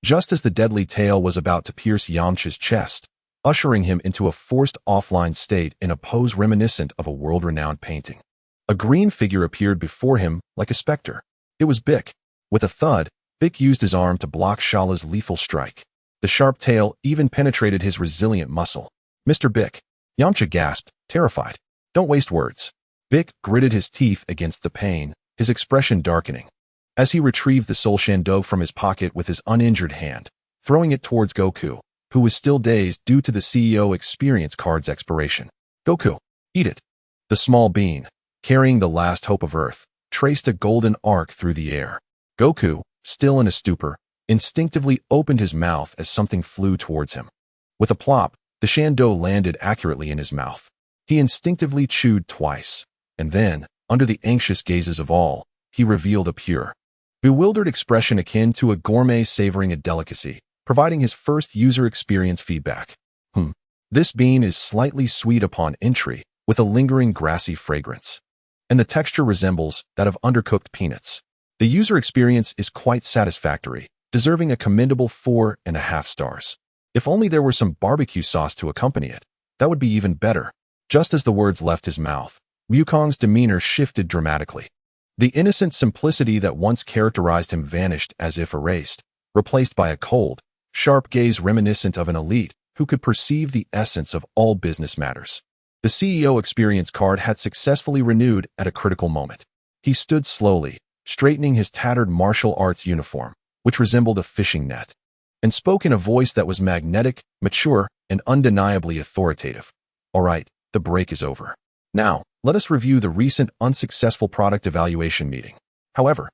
Speaker 1: Just as the deadly tail was about to pierce Yamcha's chest, ushering him into a forced offline state in a pose reminiscent of a world-renowned painting, a green figure appeared before him like a specter. It was Bick. With a thud, Bick used his arm to block Shallow's lethal strike. The sharp tail even penetrated his resilient muscle. Mr. Bick, Yamcha gasped, terrified. Don't waste words. Bick gritted his teeth against the pain, his expression darkening, as he retrieved the Soul Shandong from his pocket with his uninjured hand, throwing it towards Goku, who was still dazed due to the CEO experience card's expiration. Goku, eat it. The small being, carrying the last hope of Earth, traced a golden arc through the air. Goku, still in a stupor, instinctively opened his mouth as something flew towards him. With a plop, the Shandong landed accurately in his mouth. He instinctively chewed twice, and then, under the anxious gazes of all, he revealed a pure, bewildered expression akin to a gourmet savoring a delicacy, providing his first user experience feedback. This bean is slightly sweet upon entry, with a lingering grassy fragrance, and the texture resembles that of undercooked peanuts. The user experience is quite satisfactory, deserving a commendable 4.5 stars. If only there were some barbecue sauce to accompany it, that would be even better. Just as the words left his mouth, Wukong's demeanor shifted dramatically. The innocent simplicity that once characterized him vanished as if erased, replaced by a cold, sharp gaze reminiscent of an elite who could perceive the essence of all business matters. The CEO experience card had successfully renewed at a critical moment. He stood slowly, straightening his tattered martial arts uniform, which resembled a fishing net, and spoke in a voice that was magnetic, mature, and undeniably authoritative. All right, the break is over. Now, let us review the recent unsuccessful product evaluation meeting. However,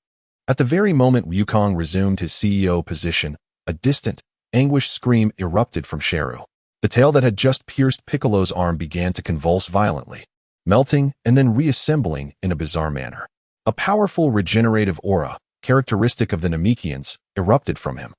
Speaker 1: at the very moment Wukong resumed his CEO position, a distant, anguished scream erupted from Sheru. The tail that had just pierced Piccolo's arm began to convulse violently, melting and then reassembling in a bizarre manner. A powerful regenerative aura, characteristic of the Namekians, erupted from him.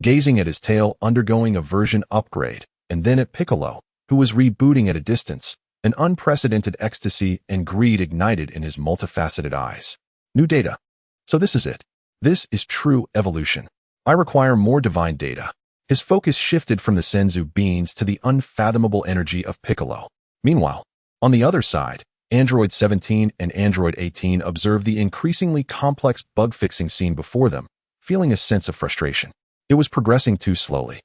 Speaker 1: Gazing at his tail undergoing a version upgrade, and then at Piccolo, who was rebooting at a distance, an unprecedented ecstasy and greed ignited in his multifaceted eyes. New data. So this is it. This is true evolution. I require more divine data. His focus shifted from the Senzu beans to the unfathomable energy of Piccolo. Meanwhile, on the other side, Android 17 and Android 18 observed the increasingly complex bug-fixing scene before them, feeling a sense of frustration. It was progressing too slowly.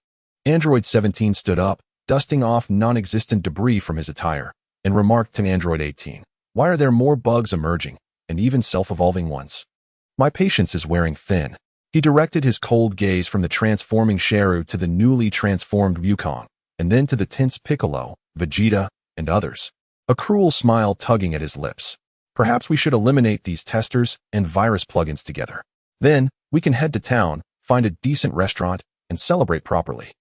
Speaker 1: Android 17 stood up, dusting off non-existent debris from his attire, and remarked to Android 18, "Why are there more bugs emerging, and even self-evolving ones? My patience is wearing thin." He directed his cold gaze from the transforming Sheru to the newly transformed Wukong, and then to the tense Piccolo, Vegeta, and others. A cruel smile tugging at his lips. Perhaps we should eliminate these testers and virus plugins together. Then, we can head to town, find a decent restaurant, and celebrate properly.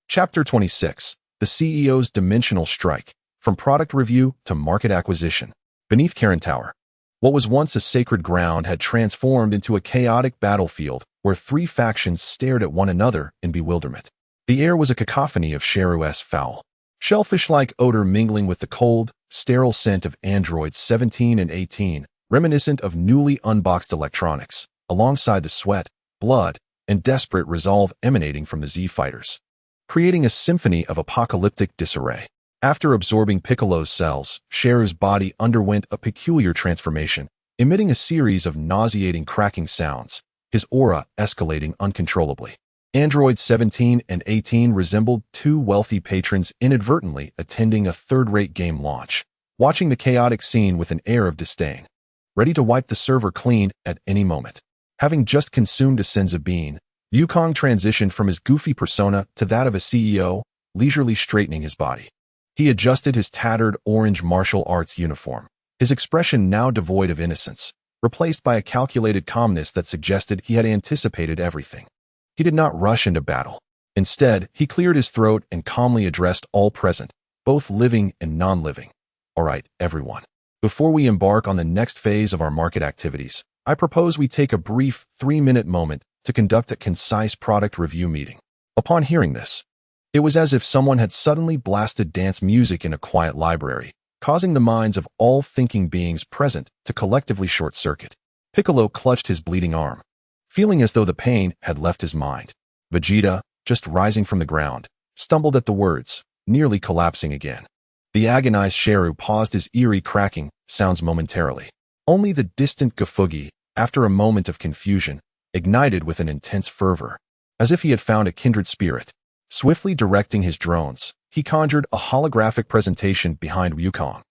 Speaker 1: Chapter 26. The CEO's Dimensional Strike. From product review to market acquisition. Beneath Karen Tower, what was once a sacred ground had transformed into a chaotic battlefield where three factions stared at one another in bewilderment. The air was a cacophony of Sheru's foul, shellfish-like odor mingling with the cold, sterile scent of Androids 17 and 18, reminiscent of newly unboxed electronics, alongside the sweat, blood, and desperate resolve emanating from the Z-fighters, creating a symphony of apocalyptic disarray. After absorbing Piccolo's cells, Sheru's body underwent a peculiar transformation, emitting a series of nauseating cracking sounds, his aura escalating uncontrollably. Androids 17 and 18 resembled two wealthy patrons inadvertently attending a third-rate game launch, watching the chaotic scene with an air of disdain, ready to wipe the server clean at any moment. Having just consumed a Senzu bean, Wukong transitioned from his goofy persona to that of a CEO, leisurely straightening his body. He adjusted his tattered orange martial arts uniform, his expression now devoid of innocence, replaced by a calculated calmness that suggested he had anticipated everything. He did not rush into battle. Instead, he cleared his throat and calmly addressed all present, both living and non-living. "All right, everyone. Before we embark on the next phase of our market activities, I propose we take a brief 3-minute moment to conduct a concise product review meeting." Upon hearing this, it was as if someone had suddenly blasted dance music in a quiet library, causing the minds of all thinking beings present to collectively short-circuit. Piccolo clutched his bleeding arm, feeling as though the pain had left his mind. Vegeta, just rising from the ground, stumbled at the words, nearly collapsing again. The agonized Sheru paused his eerie cracking sounds momentarily. Only the distant Gafugi, after a moment of confusion, ignited with an intense fervor, as if he had found a kindred spirit. Swiftly directing his drones, he conjured a holographic presentation behind Wukong,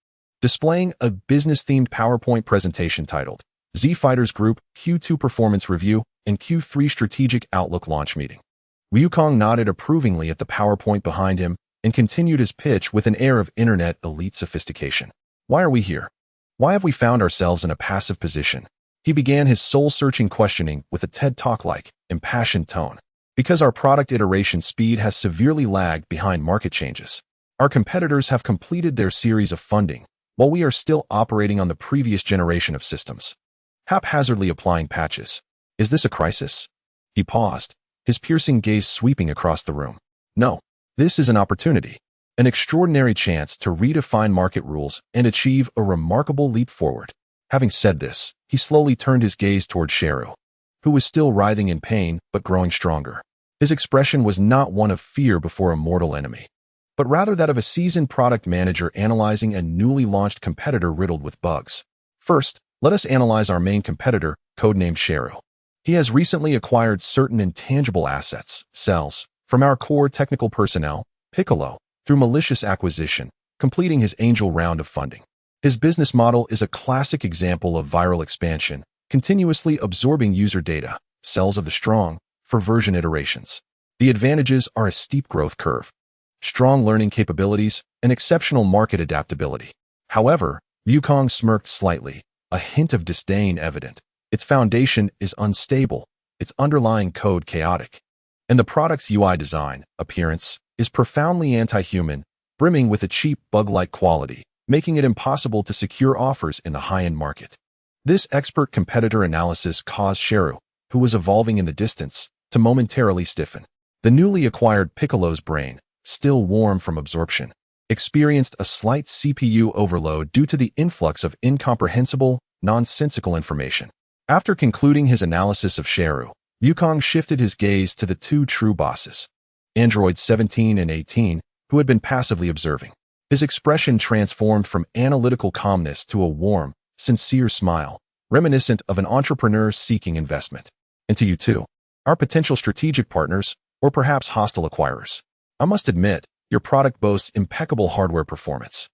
Speaker 1: displaying a business-themed PowerPoint presentation titled Z-Fighters Group Q2 Performance Review and Q3 Strategic Outlook Launch Meeting. Wukong nodded approvingly at the PowerPoint behind him and continued his pitch with an air of internet elite sophistication. "Why are we here? Why have we found ourselves in a passive position?" He began his soul-searching questioning with a TED Talk-like, impassioned tone. "Because our product iteration speed has severely lagged behind market changes. Our competitors have completed their series of funding, while we are still operating on the previous generation of systems, haphazardly applying patches. Is this a crisis?" He paused, his piercing gaze sweeping across the room. "No, this is an opportunity, an extraordinary chance to redefine market rules and achieve a remarkable leap forward." Having said this, he slowly turned his gaze toward Sheru, who was still writhing in pain but growing stronger. His expression was not one of fear before a mortal enemy, but rather that of a seasoned product manager analyzing a newly launched competitor riddled with bugs. First, let us analyze our main competitor, codenamed Sheru. He has recently acquired certain intangible assets, cells, from our core technical personnel, Piccolo, through malicious acquisition, completing his angel round of funding. His business model is a classic example of viral expansion, continuously absorbing user data, cells of the strong, for version iterations. The advantages are a steep growth curve, strong learning capabilities, and exceptional market adaptability. However, Wukong smirked slightly, a hint of disdain evident. Its foundation is unstable, its underlying code chaotic, and the product's UI design, appearance, is profoundly anti-human, brimming with a cheap, bug-like quality, making it impossible to secure offers in the high-end market. This expert competitor analysis caused Cheru, who was evolving in the distance, to momentarily stiffen. The newly acquired Piccolo's brain, still warm from absorption, experienced a slight CPU overload due to the influx of incomprehensible, nonsensical information. After concluding his analysis of Cheru, Wukong shifted his gaze to the two true bosses, Android 17 and 18, who had been passively observing. His expression transformed from analytical calmness to a warm, sincere smile, reminiscent of an entrepreneur seeking investment. And to you too, our potential strategic partners, or perhaps hostile acquirers. I must admit, your product boasts impeccable hardware performance.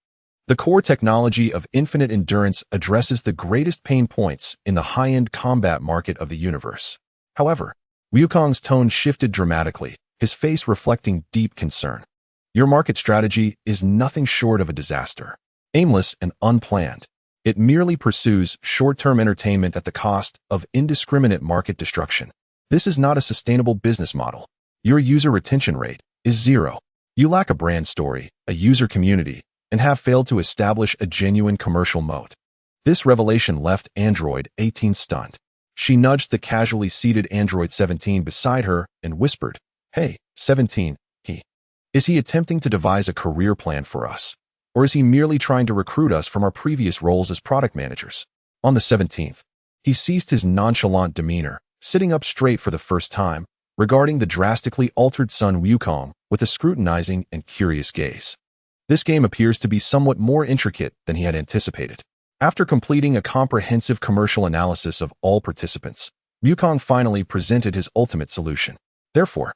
Speaker 1: The core technology of infinite endurance addresses the greatest pain points in the high-end combat market of the universe. However, Wukong's tone shifted dramatically, his face reflecting deep concern. Your market strategy is nothing short of a disaster. Aimless and unplanned. It merely pursues short-term entertainment at the cost of indiscriminate market destruction. This is not a sustainable business model. Your user retention rate is zero. You lack a brand story, a user community, and have failed to establish a genuine commercial moat. This revelation left Android 18 stunned. She nudged the casually seated Android 17 beside her and whispered, "Hey, 17, is he attempting to devise a career plan for us? Or is he merely trying to recruit us from our previous roles as product managers?" On the 17th, he ceased his nonchalant demeanor, sitting up straight for the first time, regarding the drastically altered son Wukong with a scrutinizing and curious gaze. This game appears to be somewhat more intricate than he had anticipated. After completing a comprehensive commercial analysis of all participants, Wukong finally presented his ultimate solution. Therefore,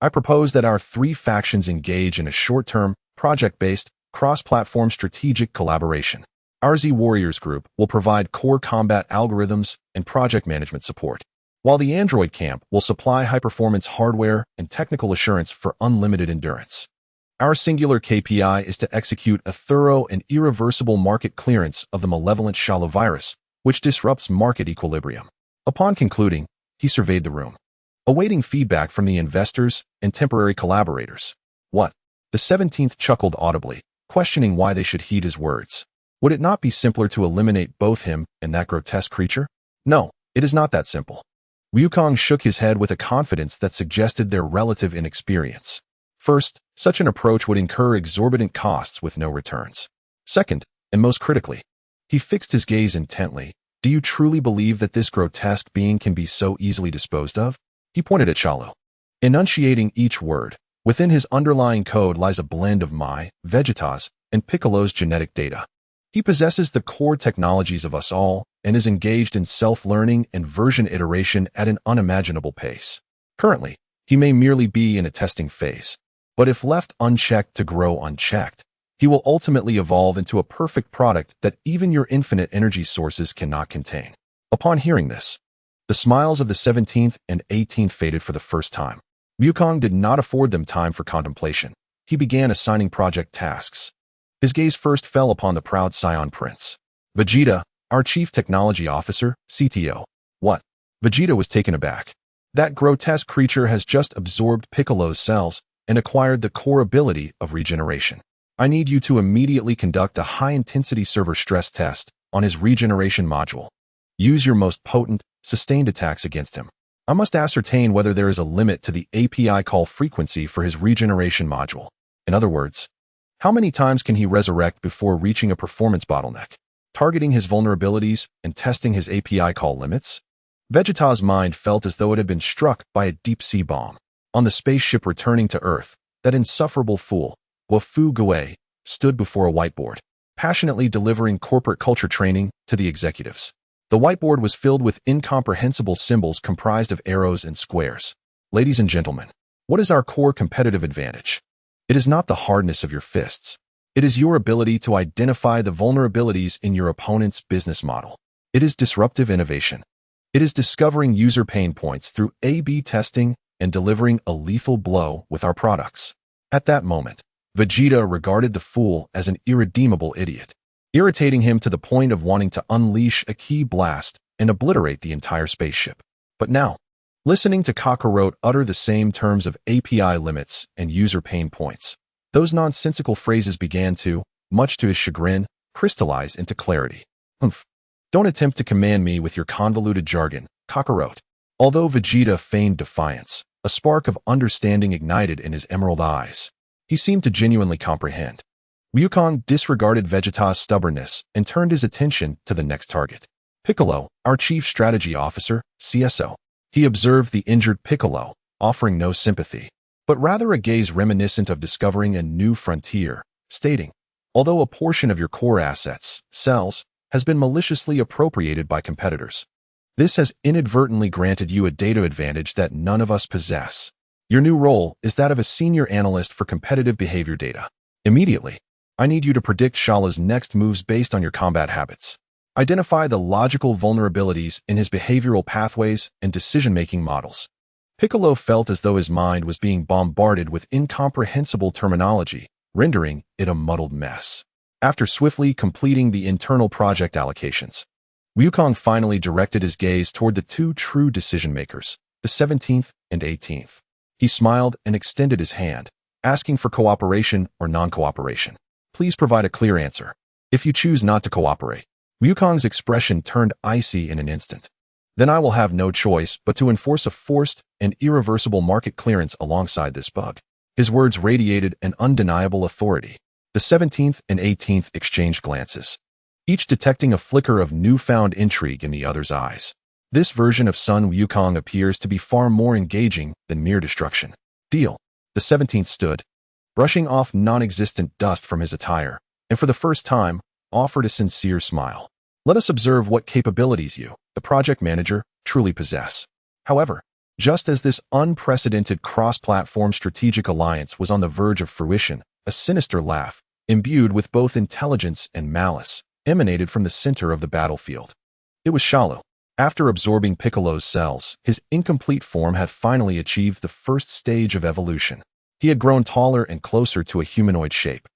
Speaker 1: I propose that our three factions engage in a short-term, project-based, cross-platform strategic collaboration. Our Z Warriors group will provide core combat algorithms and project management support, while the Android camp will supply high-performance hardware and technical assurance for unlimited endurance. Our singular KPI is to execute a thorough and irreversible market clearance of the malevolent Shalu virus, which disrupts market equilibrium. Upon concluding, he surveyed the room, awaiting feedback from the investors and temporary collaborators. What? The 17th chuckled audibly, questioning why they should heed his words. Would it not be simpler to eliminate both him and that grotesque creature? No, it is not that simple. Wukong shook his head with a confidence that suggested their relative inexperience. First, such an approach would incur exorbitant costs with no returns. Second, and most critically, he fixed his gaze intently. Do you truly believe that this grotesque being can be so easily disposed of? He pointed at Shalu, enunciating each word. Within his underlying code lies a blend of my, Vegeta's, and Piccolo's genetic data. He possesses the core technologies of us all and is engaged in self-learning and version iteration at an unimaginable pace. Currently, he may merely be in a testing phase, but if left unchecked to grow unchecked, he will ultimately evolve into a perfect product that even your infinite energy sources cannot contain. Upon hearing this, the smiles of the 17th and 18th faded for the first time. Wukong did not afford them time for contemplation. He began assigning project tasks. His gaze first fell upon the proud Scion Prince, Vegeta, our Chief Technology Officer, CTO. What? Vegeta was taken aback. That grotesque creature has just absorbed Piccolo's cells and acquired the core ability of regeneration. I need you to immediately conduct a high-intensity server stress test on his regeneration module. Use your most potent, sustained attacks against him. I must ascertain whether there is a limit to the API call frequency for his regeneration module. In other words, how many times can he resurrect before reaching a performance bottleneck? Targeting his vulnerabilities and testing his API call limits? Vegeta's mind felt as though it had been struck by a deep-sea bomb. On the spaceship returning to Earth, that insufferable fool, Wafu Gui, stood before a whiteboard, passionately delivering corporate culture training to the executives. The whiteboard was filled with incomprehensible symbols comprised of arrows and squares. Ladies and gentlemen, what is our core competitive advantage? It is not the hardness of your fists. It is your ability to identify the vulnerabilities in your opponent's business model. It is disruptive innovation. It is discovering user pain points through A/B testing and delivering a lethal blow with our products. At that moment, Vegeta regarded the fool as an irredeemable idiot, irritating him to the point of wanting to unleash a ki blast and obliterate the entire spaceship. But now, listening to Kakarot utter the same terms of API limits and user pain points, those nonsensical phrases began to, much to his chagrin, crystallize into clarity. Humph. Don't attempt to command me with your convoluted jargon, Kakarot. Although Vegeta feigned defiance, a spark of understanding ignited in his emerald eyes. He seemed to genuinely comprehend. Wukong disregarded Vegeta's stubbornness and turned his attention to the next target. Piccolo, our Chief Strategy Officer, CSO. He observed the injured Piccolo, offering no sympathy, but rather a gaze reminiscent of discovering a new frontier, stating, although a portion of your core assets, cells, has been maliciously appropriated by competitors, this has inadvertently granted you a data advantage that none of us possess. Your new role is that of a senior analyst for competitive behavior data. Immediately, I need you to predict Shala's next moves based on your combat habits. Identify the logical vulnerabilities in his behavioral pathways and decision-making models. Piccolo felt as though his mind was being bombarded with incomprehensible terminology, rendering it a muddled mess. After swiftly completing the internal project allocations, Wukong finally directed his gaze toward the two true decision-makers, the 17th and 18th. He smiled and extended his hand, asking for cooperation or non-cooperation. Please provide a clear answer. If you choose not to cooperate, Wukong's expression turned icy in an instant. Then I will have no choice but to enforce a forced and irreversible market clearance alongside this bug. His words radiated an undeniable authority. The 17th and 18th exchanged glances, each detecting a flicker of newfound intrigue in the other's eyes. This version of Sun Wukong appears to be far more engaging than mere destruction. Deal. The 17th stood, brushing off non-existent dust from his attire, and for the first time, offered a sincere smile. Let us observe what capabilities you, the project manager, truly possess. However, just as this unprecedented cross-platform strategic alliance was on the verge of fruition, a sinister laugh, imbued with both intelligence and malice, emanated from the center of the battlefield. It was Shalu. After absorbing Piccolo's cells, his incomplete form had finally achieved the first stage of evolution. He had grown taller and closer to a humanoid shape.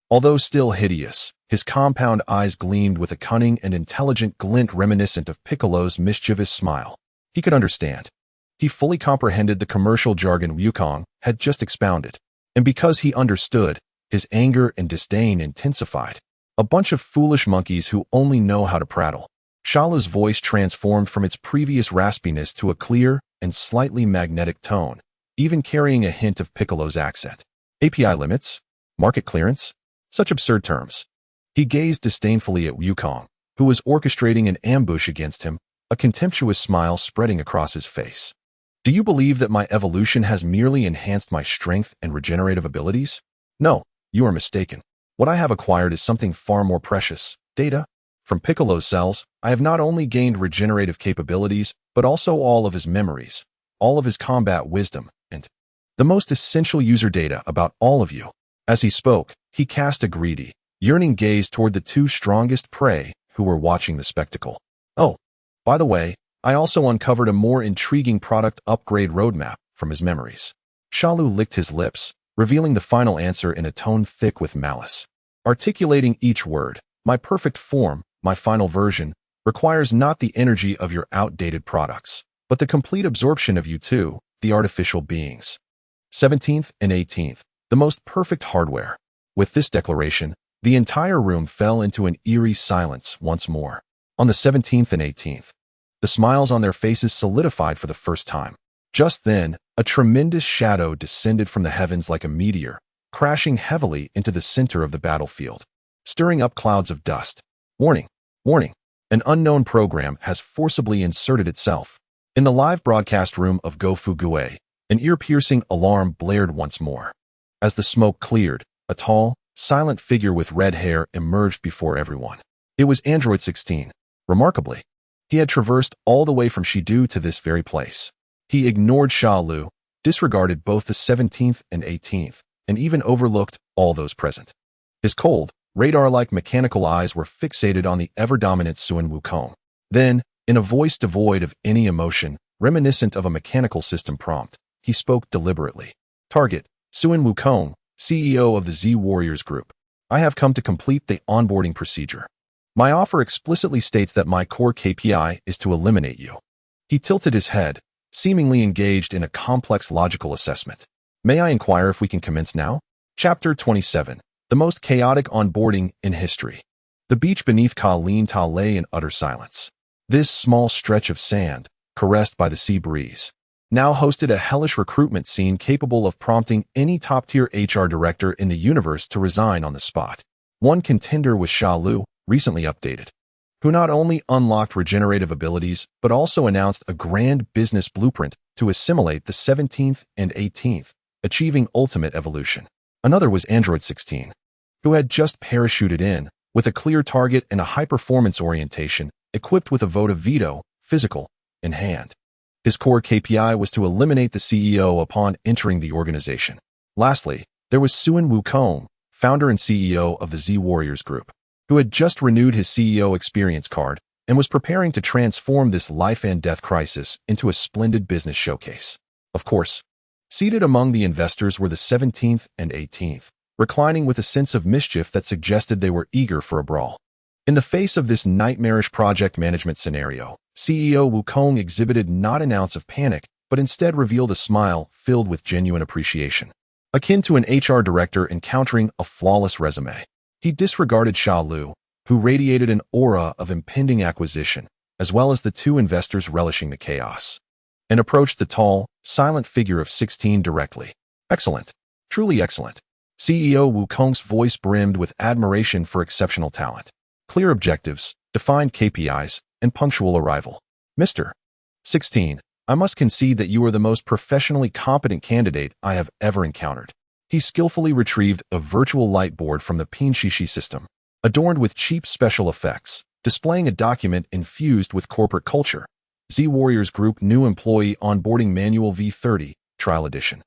Speaker 1: Although still hideous, his compound eyes gleamed with a cunning and intelligent glint reminiscent of Piccolo's mischievous smile. He could understand. He fully comprehended the commercial jargon Wukong had just expounded, and because he understood, his anger and disdain intensified. A bunch of foolish monkeys who only know how to prattle. Shala's voice transformed from its previous raspiness to a clear and slightly magnetic tone, even carrying a hint of Piccolo's accent. API limits? Market clearance? Such absurd terms. He gazed disdainfully at Wukong, who was orchestrating an ambush against him, a contemptuous smile spreading across his face. Do you believe that my evolution has merely enhanced my strength and regenerative abilities? No, you are mistaken. What I have acquired is something far more precious, data. From Piccolo's cells, I have not only gained regenerative capabilities, but also all of his memories, all of his combat wisdom, and the most essential user data about all of you. As he spoke, he cast a greedy, yearning gaze toward the two strongest prey who were watching the spectacle. Oh, by the way, I also uncovered a more intriguing product upgrade roadmap from his memories. Shalu licked his lips, revealing the final answer in a tone thick with malice. Articulating each word, my perfect form, my final version, requires not the energy of your outdated products, but the complete absorption of you two, the artificial beings. 17th and 18th, the most perfect hardware. With this declaration, the entire room fell into an eerie silence once more. On the 17th and 18th, the smiles on their faces solidified for the first time. Just then, a tremendous shadow descended from the heavens like a meteor, crashing heavily into the center of the battlefield, stirring up clouds of dust. Warning! Warning! An unknown program has forcibly inserted itself. In the live broadcast room of Gofugue, an ear-piercing alarm blared once more. As the smoke cleared, a tall, silent figure with red hair emerged before everyone. It was Android 16. Remarkably, he had traversed all the way from Shidu to this very place. He ignored Shalu, disregarded both the 17th and 18th, and even overlooked all those present. His cold, radar-like mechanical eyes were fixated on the ever-dominant Sun Wukong. Then, in a voice devoid of any emotion, reminiscent of a mechanical system prompt, he spoke deliberately. Target, Sun Wukong, CEO of the Z Warriors Group. I have come to complete the onboarding procedure. My offer explicitly states that my core KPI is to eliminate you. He tilted his head, seemingly engaged in a complex logical assessment. May I inquire if we can commence now? Chapter 27. The most chaotic onboarding in history. The beach beneath Kowloon Ta lay in utter silence. This small stretch of sand, caressed by the sea breeze, now hosted a hellish recruitment scene capable of prompting any top-tier HR director in the universe to resign on the spot. One contender was Xia Lu, recently updated, who not only unlocked regenerative abilities but also announced a grand business blueprint to assimilate the 17th and 18th, achieving ultimate evolution. Another was Android 16, who had just parachuted in, with a clear target and a high-performance orientation, equipped with a vote of veto, physical, in hand. His core KPI was to eliminate the CEO upon entering the organization. Lastly, there was Sun Wukong, founder and CEO of the Z Warriors Group, who had just renewed his CEO experience card and was preparing to transform this life and death crisis into a splendid business showcase. Of course, seated among the investors were the 17th and 18th, reclining with a sense of mischief that suggested they were eager for a brawl. In the face of this nightmarish project management scenario, CEO Wukong exhibited not an ounce of panic, but instead revealed a smile filled with genuine appreciation. Akin to an HR director encountering a flawless resume, he disregarded Xia Lu, who radiated an aura of impending acquisition, as well as the two investors relishing the chaos, and approached the tall, silent figure of 16 directly. Excellent. Truly excellent. CEO Wukong's voice brimmed with admiration for exceptional talent, clear objectives, defined KPIs, and punctual arrival. Mr. 16, I must concede that you are the most professionally competent candidate I have ever encountered. He skillfully retrieved a virtual light board from the Pinshishi system, adorned with cheap special effects, displaying a document infused with corporate culture. Z Warriors Group New Employee Onboarding Manual V30, Trial Edition.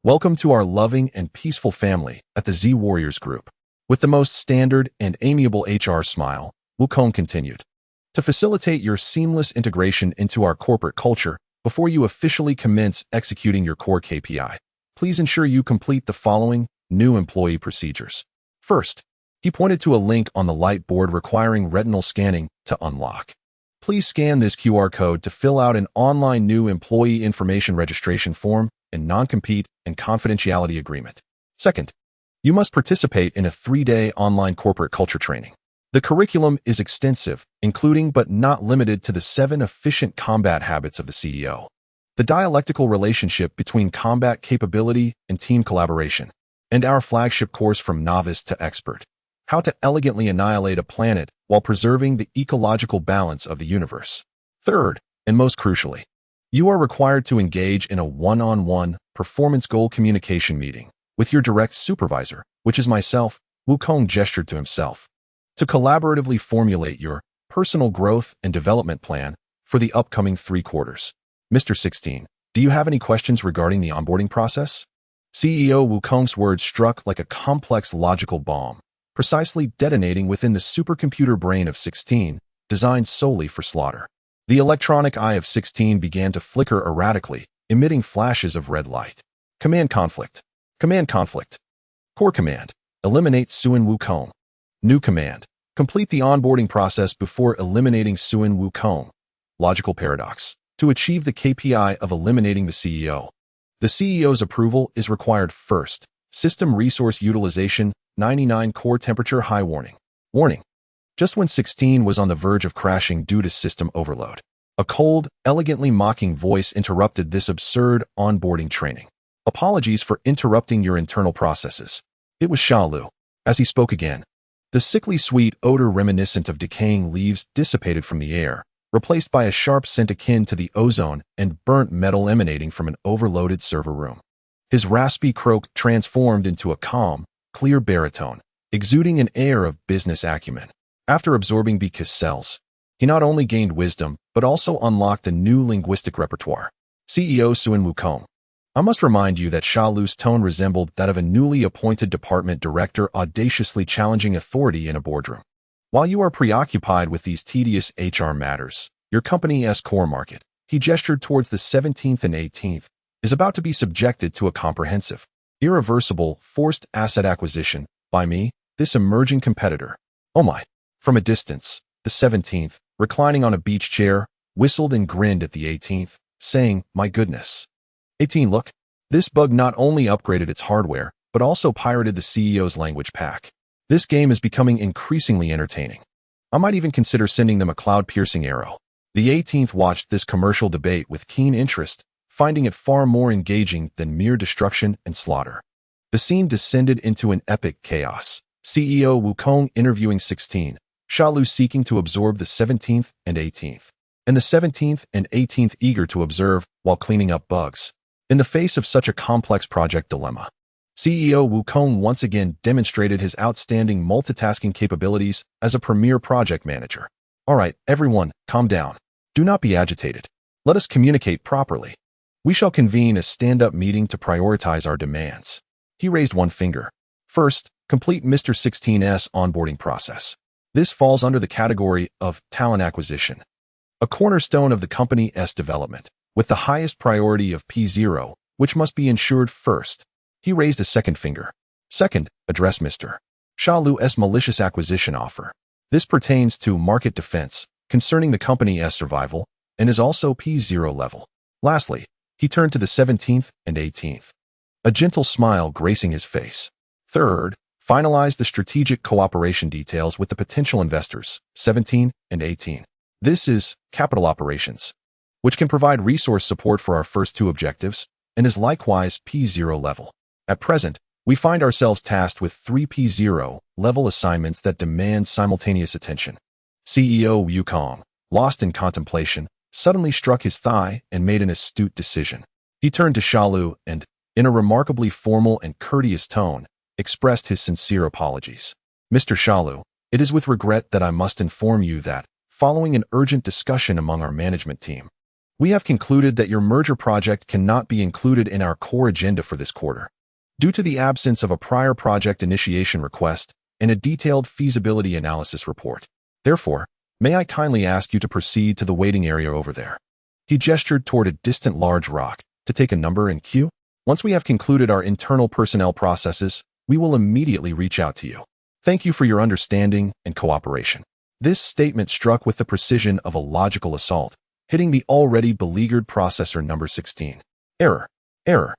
Speaker 1: Welcome to our loving and peaceful family at the Z Warriors Group. With the most standard and amiable HR smile, Wukong continued. To facilitate your seamless integration into our corporate culture, before you officially commence executing your core KPI, please ensure you complete the following new employee procedures. First, he pointed to a link on the light board requiring retinal scanning to unlock. Please scan this QR code to fill out an online new employee information registration form and non-compete and confidentiality agreement. Second, you must participate in a 3-day online corporate culture training. The curriculum is extensive, including but not limited to the 7 efficient combat habits of the CEO, the dialectical relationship between combat capability and team collaboration, and our flagship course From Novice to Expert, how to elegantly annihilate a planet while preserving the ecological balance of the universe. Third, and most crucially, you are required to engage in a one-on-one performance goal communication meeting with your direct supervisor, which is myself. Wukong gestured to himself, to collaboratively formulate your personal growth and development plan for the upcoming 3 quarters. Mr. 16, do you have any questions regarding the onboarding process? CEO Wukong's words struck like a complex logical bomb, precisely detonating within the supercomputer brain of 16, designed solely for slaughter. The electronic eye of 16 began to flicker erratically, emitting flashes of red light. Command conflict. Command conflict. Core command. Eliminate Sun Wukong. New command. Complete the onboarding process before eliminating Sun Wukong. Logical paradox. To achieve the KPI of eliminating the CEO, the CEO's approval is required first. System resource utilization, 99 core temperature high warning. Warning. Just when 16 was on the verge of crashing due to system overload, a cold, elegantly mocking voice interrupted this absurd onboarding training. Apologies for interrupting your internal processes. It was Xia Lu. As he spoke again, the sickly sweet odor reminiscent of decaying leaves dissipated from the air, replaced by a sharp scent akin to the ozone and burnt metal emanating from an overloaded server room. His raspy croak transformed into a calm, clear baritone, exuding an air of business acumen. After absorbing Bicus cells, he not only gained wisdom, but also unlocked a new linguistic repertoire. CEO Sun Wukong. I must remind you that Sha Lu's tone resembled that of a newly appointed department director audaciously challenging authority in a boardroom. While you are preoccupied with these tedious HR matters, your company's core market, he gestured towards the 17th and 18th, is about to be subjected to a comprehensive, irreversible, forced asset acquisition by me, this emerging competitor. Oh my. From a distance, the 17th, reclining on a beach chair, whistled and grinned at the 18th, saying, "My goodness. 18, look. This bug not only upgraded its hardware, but also pirated the CEO's language pack. This game is becoming increasingly entertaining. I might even consider sending them a cloud-piercing arrow." The 18th watched this commercial debate with keen interest, finding it far more engaging than mere destruction and slaughter. The scene descended into an epic chaos. CEO Wukong interviewing 16, Sha Lu seeking to absorb the 17th and 18th, and the 17th and 18th eager to observe while cleaning up bugs. In the face of such a complex project dilemma, CEO Wukong once again demonstrated his outstanding multitasking capabilities as a premier project manager. All right, everyone, calm down. Do not be agitated. Let us communicate properly. We shall convene a stand-up meeting to prioritize our demands. He raised one finger. First, complete Mr. 16's onboarding process. This falls under the category of talent acquisition, a cornerstone of the company's development, with the highest priority of P0, which must be ensured first. He raised a second finger. Second, address Mr. Sha Lu's malicious acquisition offer. This pertains to market defense, concerning the company's survival, and is also P0 level. Lastly, he turned to the 17th and 18th, a gentle smile gracing his face. Third, finalize the strategic cooperation details with the potential investors, 17 and 18. This is capital operations, which can provide resource support for our first two objectives, and is likewise P0 level. At present, we find ourselves tasked with 3 P0 level assignments that demand simultaneous attention. CEO Wukong, lost in contemplation, suddenly struck his thigh and made an astute decision. He turned to Sha Lu and, in a remarkably formal and courteous tone, expressed his sincere apologies. Mr. Sha Lu, it is with regret that I must inform you that, following an urgent discussion among our management team, we have concluded that your merger project cannot be included in our core agenda for this quarter, due to the absence of a prior project initiation request and a detailed feasibility analysis report. Therefore, may I kindly ask you to proceed to the waiting area over there. He gestured toward a distant large rock, to take a number in queue. Once we have concluded our internal personnel processes, we will immediately reach out to you. Thank you for your understanding and cooperation. This statement struck with the precision of a logical assault, hitting the already beleaguered processor number 16. Error. Error.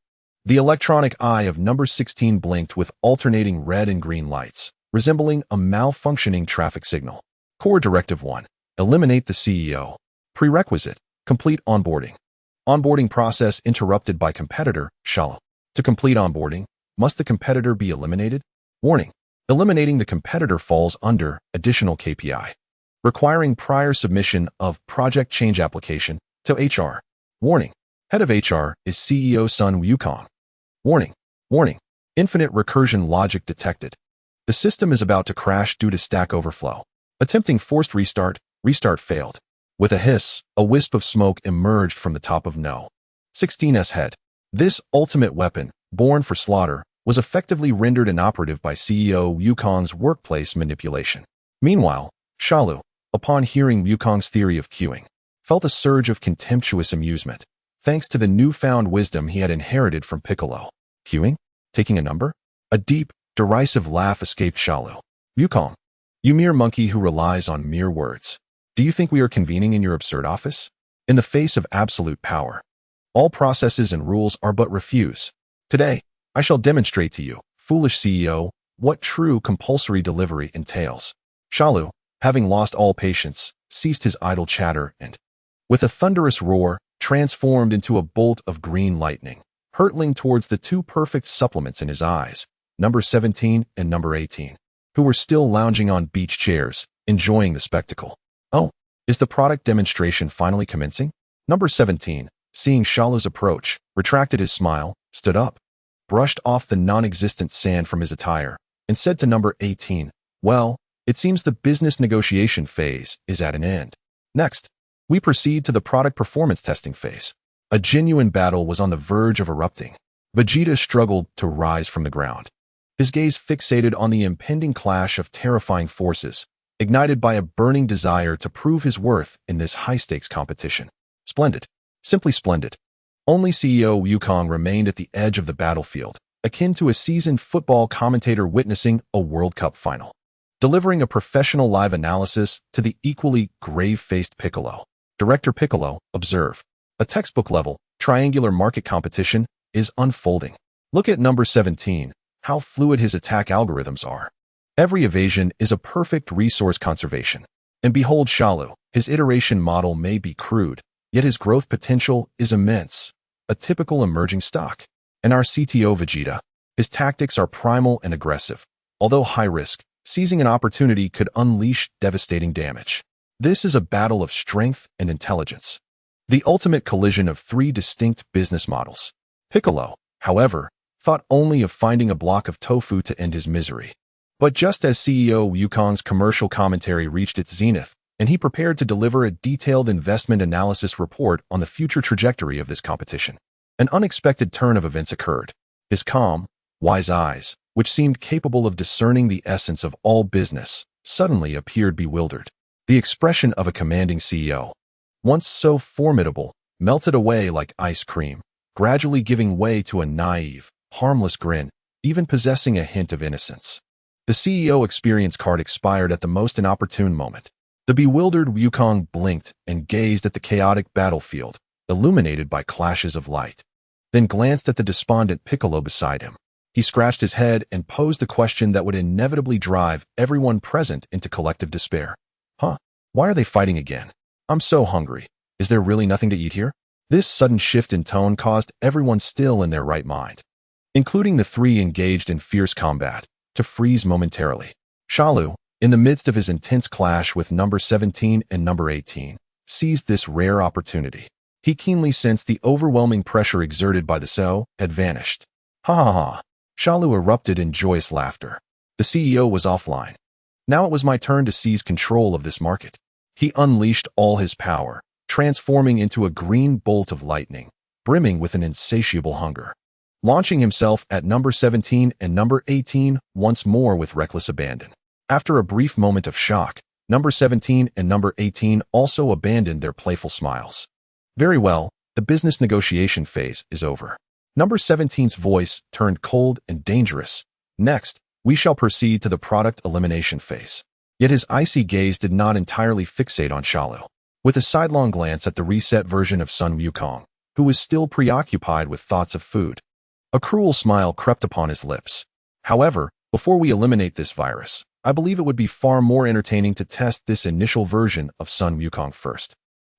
Speaker 1: The electronic eye of number 16 blinked with alternating red and green lights, resembling a malfunctioning traffic signal. Core Directive 1. Eliminate the CEO. Prerequisite. Complete onboarding. Onboarding process interrupted by competitor, Sha Lu. To complete onboarding, must the competitor be eliminated? Warning. Eliminating the competitor falls under additional KPI, requiring prior submission of project change application to HR. Warning. Head of HR is CEO Sun Wukong. Warning. Warning. Infinite recursion logic detected. The system is about to crash due to Stack Overflow. Attempting forced restart failed. With a hiss, a wisp of smoke emerged from the top of No. 16's head. This ultimate weapon, born for slaughter, was effectively rendered inoperative by CEO Wukong's workplace manipulation. Meanwhile, Sha Lu, upon hearing Wukong's theory of queuing, felt a surge of contemptuous amusement, thanks to the newfound wisdom he had inherited from Piccolo. Queuing? Taking a number? A deep, derisive laugh escaped Sha Lu. Wukong, you mere monkey who relies on mere words. Do you think we are convening in your absurd office? In the face of absolute power, all processes and rules are but refuse. Today, I shall demonstrate to you, foolish CEO, what true compulsory delivery entails. Sha Lu, having lost all patience, ceased his idle chatter and, with a thunderous roar, transformed into a bolt of green lightning, hurtling towards the two perfect supplements in his eyes, number 17 and number 18, who were still lounging on beach chairs, enjoying the spectacle. Oh, is the product demonstration finally commencing? Number 17, seeing Sha Lu's approach, retracted his smile, stood up, brushed off the non-existent sand from his attire, and said to number 18, well, it seems the business negotiation phase is at an end. Next, we proceed to the product performance testing phase. A genuine battle was on the verge of erupting. Vegeta struggled to rise from the ground, his gaze fixated on the impending clash of terrifying forces, ignited by a burning desire to prove his worth in this high-stakes competition. Splendid. Simply splendid. Only CEO Wukong remained at the edge of the battlefield, akin to a seasoned football commentator witnessing a World Cup final, delivering a professional live analysis to the equally grave-faced Piccolo. Director Piccolo, observe. A textbook-level, triangular market competition is unfolding. Look at number 17, how fluid his attack algorithms are. Every evasion is a perfect resource conservation. And behold Shalu, his iteration model may be crude, yet his growth potential is immense, a typical emerging stock. And our CTO Vegeta, his tactics are primal and aggressive. Although high risk, seizing an opportunity could unleash devastating damage. This is a battle of strength and intelligence. The ultimate collision of three distinct business models. Piccolo, however, thought only of finding a block of tofu to end his misery. But just as CEO Wukong's commercial commentary reached its zenith, and he prepared to deliver a detailed investment analysis report on the future trajectory of this competition, an unexpected turn of events occurred. His calm, wise eyes, which seemed capable of discerning the essence of all business, suddenly appeared bewildered. The expression of a commanding CEO, once so formidable, melted away like ice cream, gradually giving way to a naive, harmless grin, even possessing a hint of innocence. The CEO experience card expired at the most inopportune moment. The bewildered Wukong blinked and gazed at the chaotic battlefield, illuminated by clashes of light, then glanced at the despondent Piccolo beside him. He scratched his head and posed the question that would inevitably drive everyone present into collective despair. Why are they fighting again? I'm so hungry. Is there really nothing to eat here? This sudden shift in tone caused everyone still in their right mind, including the three engaged in fierce combat, to freeze momentarily. Shalu, in the midst of his intense clash with number 17 and number 18, seized this rare opportunity. He keenly sensed the overwhelming pressure exerted by the So had vanished. Ha ha ha. Shalu erupted in joyous laughter. The CEO was offline. Now it was my turn to seize control of this market. He unleashed all his power, transforming into a green bolt of lightning, brimming with an insatiable hunger, launching himself at number 17 and number 18 once more with reckless abandon. After a brief moment of shock, number 17 and number 18 also abandoned their playful smiles. Very well, the business negotiation phase is over. Number 17's voice turned cold and dangerous. Next, we shall proceed to the product elimination phase. Yet his icy gaze did not entirely fixate on Shalu. With a sidelong glance at the reset version of Sun Wukong, who was still preoccupied with thoughts of food, a cruel smile crept upon his lips. However, before we eliminate this virus, I believe it would be far more entertaining to test this initial version of Sun Wukong first.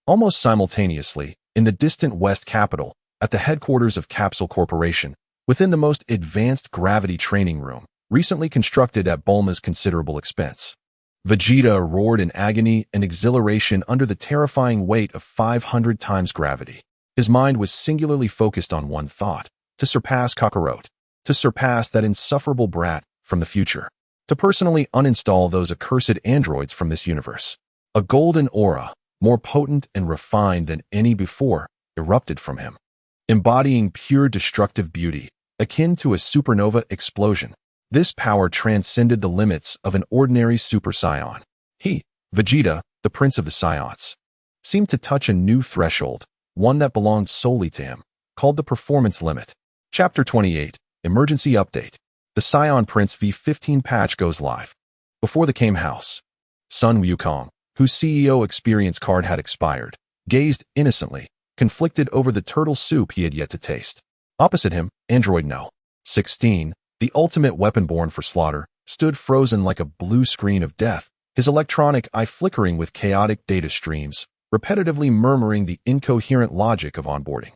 Speaker 1: Almost simultaneously, in the distant West capital, at the headquarters of Capsule Corporation, within the most advanced gravity training room, recently constructed at Bulma's considerable expense, Vegeta roared in agony and exhilaration under the terrifying weight of 500 times gravity. His mind was singularly focused on one thought: to surpass Kakarot, to surpass that insufferable brat from the future, to personally uninstall those accursed androids from this universe. A golden aura, more potent and refined than any before, erupted from him, embodying pure destructive beauty, akin to a supernova explosion. This power transcended the limits of an ordinary Super Saiyan. He, Vegeta, the Prince of the Saiyans, seemed to touch a new threshold, one that belonged solely to him, called the performance limit. Chapter 28, Emergency Update. The Saiyan Prince V15 patch goes live. Before the came house, Sun Wukong, whose CEO experience card had expired, gazed innocently, conflicted over the turtle soup he had yet to taste. Opposite him, Android No. 16, the ultimate weapon born for slaughter, stood frozen like a blue screen of death, his electronic eye flickering with chaotic data streams, repetitively murmuring the incoherent logic of onboarding.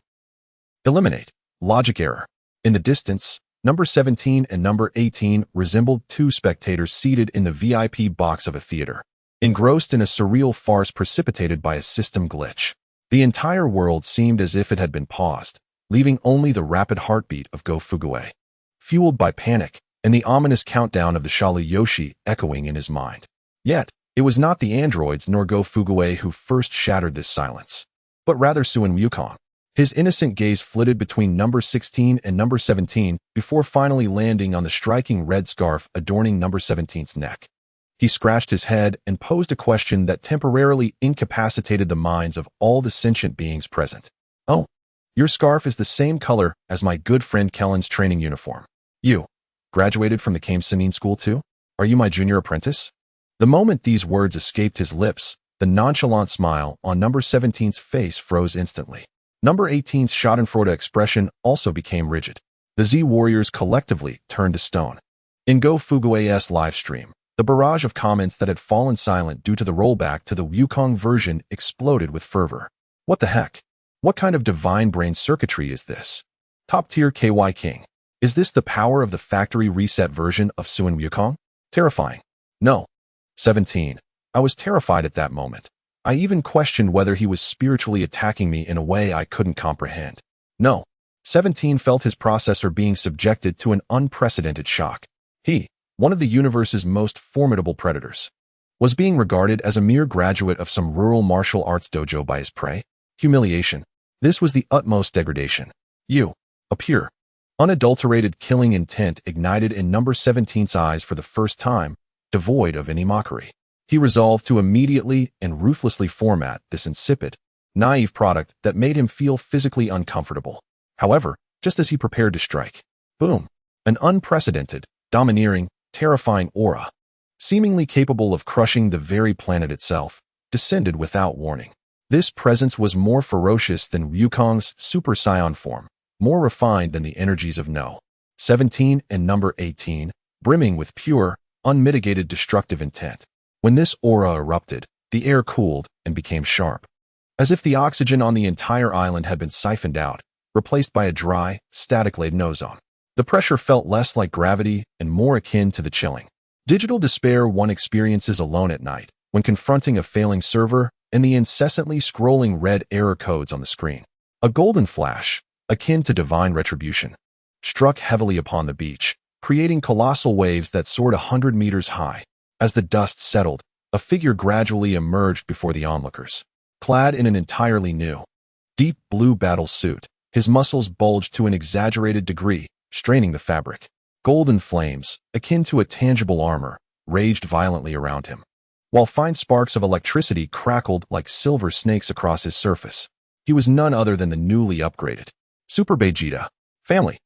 Speaker 1: Eliminate. Logic error. In the distance, number 17 and number 18 resembled two spectators seated in the VIP box of a theater, engrossed in a surreal farce precipitated by a system glitch. The entire world seemed as if it had been paused, leaving only the rapid heartbeat of Go Fuguei, fueled by panic, and the ominous countdown of the Shalu Yoshi echoing in his mind. Yet, it was not the androids nor Go Fuguei who first shattered this silence, but rather Sun Wukong. His innocent gaze flitted between number 16 and number 17 before finally landing on the striking red scarf adorning number 17's neck. He scratched his head and posed a question that temporarily incapacitated the minds of all the sentient beings present. "Oh, your scarf is the same color as my good friend Kellen's training uniform. You graduated from the Kamesanin school too? Are you my junior apprentice?" The moment these words escaped his lips, the nonchalant smile on number 17's face froze instantly. Number 18's schadenfreude expression also became rigid. The Z Warriors collectively turned to stone. In Go Fugue's livestream, the barrage of comments that had fallen silent due to the rollback to the Wukong version exploded with fervor. What the heck? What kind of divine brain circuitry is this? Top-tier KY King. Is this the power of the factory reset version of Suin Wukong? Terrifying. No. 17. I was terrified at that moment. I even questioned whether he was spiritually attacking me in a way I couldn't comprehend. No. 17 felt his processor being subjected to an unprecedented shock. He, one of the universe's most formidable predators, was being regarded as a mere graduate of some rural martial arts dojo by his prey. Humiliation. This was the utmost degradation. You, a pure, unadulterated killing intent ignited in number 17's eyes for the first time, devoid of any mockery. He resolved to immediately and ruthlessly format this insipid, naive product that made him feel physically uncomfortable. However, just as he prepared to strike, boom, an unprecedented, domineering, terrifying aura, seemingly capable of crushing the very planet itself, descended without warning. This presence was more ferocious than Wukong's Super Saiyan form, more refined than the energies of No. 17 and number 18, brimming with pure, unmitigated destructive intent. When this aura erupted, the air cooled and became sharp, as if the oxygen on the entire island had been siphoned out, replaced by a dry, static-laden ozone. The pressure felt less like gravity and more akin to the chilling digital despair one experiences alone at night when confronting a failing server and the incessantly scrolling red error codes on the screen. A golden flash, akin to divine retribution, struck heavily upon the beach, creating colossal waves that soared 100 meters high. As the dust settled, a figure gradually emerged before the onlookers. Clad in an entirely new, deep blue battle suit, his muscles bulged to an exaggerated degree, straining the fabric. Golden flames, akin to a tangible armor, raged violently around him, while fine sparks of electricity crackled like silver snakes across his surface. He was none other than the newly upgraded Super Vegeta family.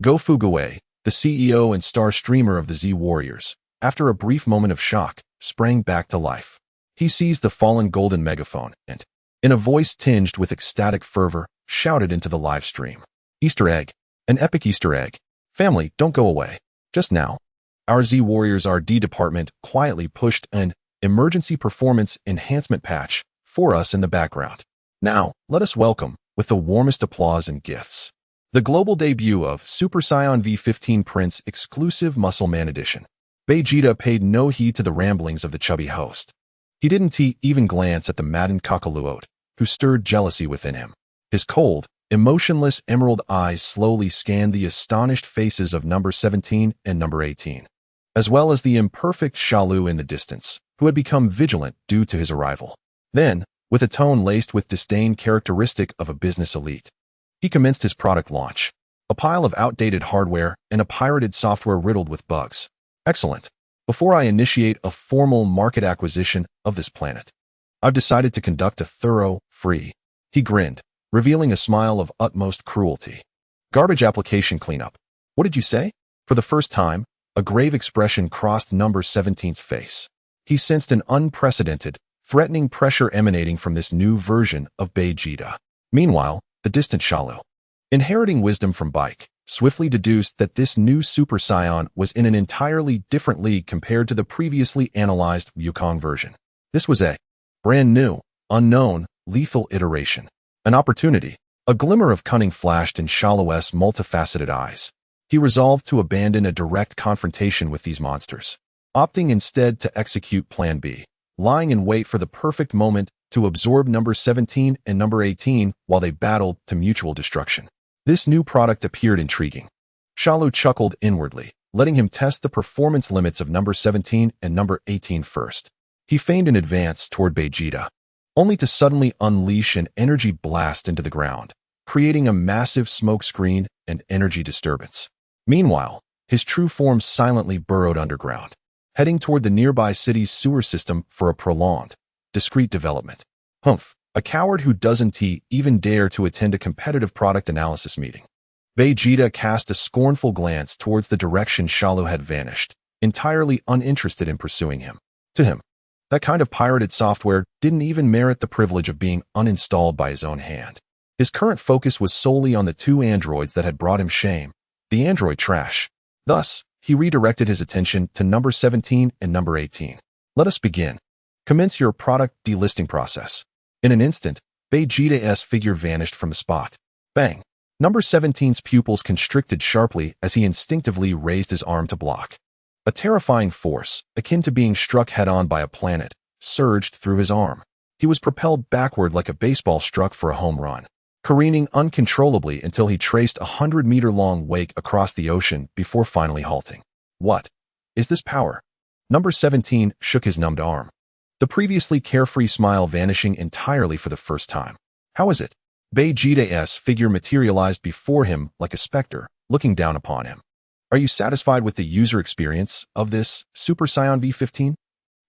Speaker 1: Go Fugue, the CEO and star streamer of the Z Warriors, after a brief moment of shock, sprang back to life. He seized the fallen golden megaphone and, in a voice tinged with ecstatic fervor, shouted into the live stream. Easter egg. An epic Easter egg. Family, don't go away. Just now, our Z Warriors RD department quietly pushed an emergency performance enhancement patch for us in the background. Now, let us welcome, with the warmest applause and gifts, the global debut of Super Saiyan V15 Prince Exclusive Muscle Man Edition. Vegeta paid no heed to the ramblings of the chubby host. He didn't even glance at the maddened Kakaluot, who stirred jealousy within him. His cold, emotionless emerald eyes slowly scanned the astonished faces of number 17 and number 18, as well as the imperfect Shalu in the distance, who had become vigilant due to his arrival. Then, with a tone laced with disdain characteristic of a business elite, he commenced his product launch, a pile of outdated hardware and a pirated software riddled with bugs. Excellent. Before I initiate a formal market acquisition of this planet, I've decided to conduct a thorough, free. He grinned, revealing a smile of utmost cruelty. Garbage application cleanup. What did you say? For the first time, a grave expression crossed number 17's face. He sensed an unprecedented, threatening pressure emanating from this new version of Vegeta. Meanwhile, the distant Shalu, inheriting wisdom from Bike, swiftly deduced that this new Super Saiyan was in an entirely different league compared to the previously analyzed Wukong version. This was a brand new, unknown, lethal iteration. An opportunity, a glimmer of cunning flashed in Shalu's multifaceted eyes. He resolved to abandon a direct confrontation with these monsters, opting instead to execute Plan B, lying in wait for the perfect moment to absorb number 17 and number 18 while they battled to mutual destruction. This new product appeared intriguing. Shalu chuckled inwardly, letting him test the performance limits of number 17 and number 18 first. He feigned an advance toward Vegeta, only to suddenly unleash an energy blast into the ground, creating a massive smoke screen and energy disturbance. Meanwhile, his true form silently burrowed underground, heading toward the nearby city's sewer system for a prolonged, discreet development. Humph, a coward who doesn't even dare to attend a competitive product analysis meeting. Vegeta cast a scornful glance towards the direction Shalu had vanished, entirely uninterested in pursuing him. To him, that kind of pirated software didn't even merit the privilege of being uninstalled by his own hand. His current focus was solely on the two androids that had brought him shame, the android trash. Thus, he redirected his attention to number 17 and number 18. Let us begin. Commence your product delisting process. In an instant, Vegeta's figure vanished from the spot. Bang! Number 17's pupils constricted sharply as he instinctively raised his arm to block. A terrifying force, akin to being struck head-on by a planet, surged through his arm. He was propelled backward like a baseball struck for a home run, careening uncontrollably until he traced a 100-meter-long wake across the ocean before finally halting. What is this power? Number 17 shook his numbed arm, the previously carefree smile vanishing entirely for the first time. How is it? Vegeta's figure materialized before him like a specter, looking down upon him. Are you satisfied with the user experience of this Super Saiyan V15?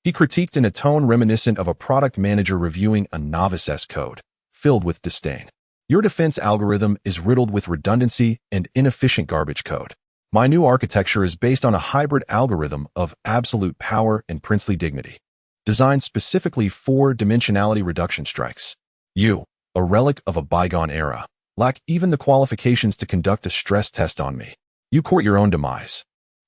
Speaker 1: He critiqued in a tone reminiscent of a product manager reviewing a novice's code, filled with disdain. Your defense algorithm is riddled with redundancy and inefficient garbage code. My new architecture is based on a hybrid algorithm of absolute power and princely dignity, designed specifically for dimensionality reduction strikes. You, a relic of a bygone era, lack even the qualifications to conduct a stress test on me. You court your own demise.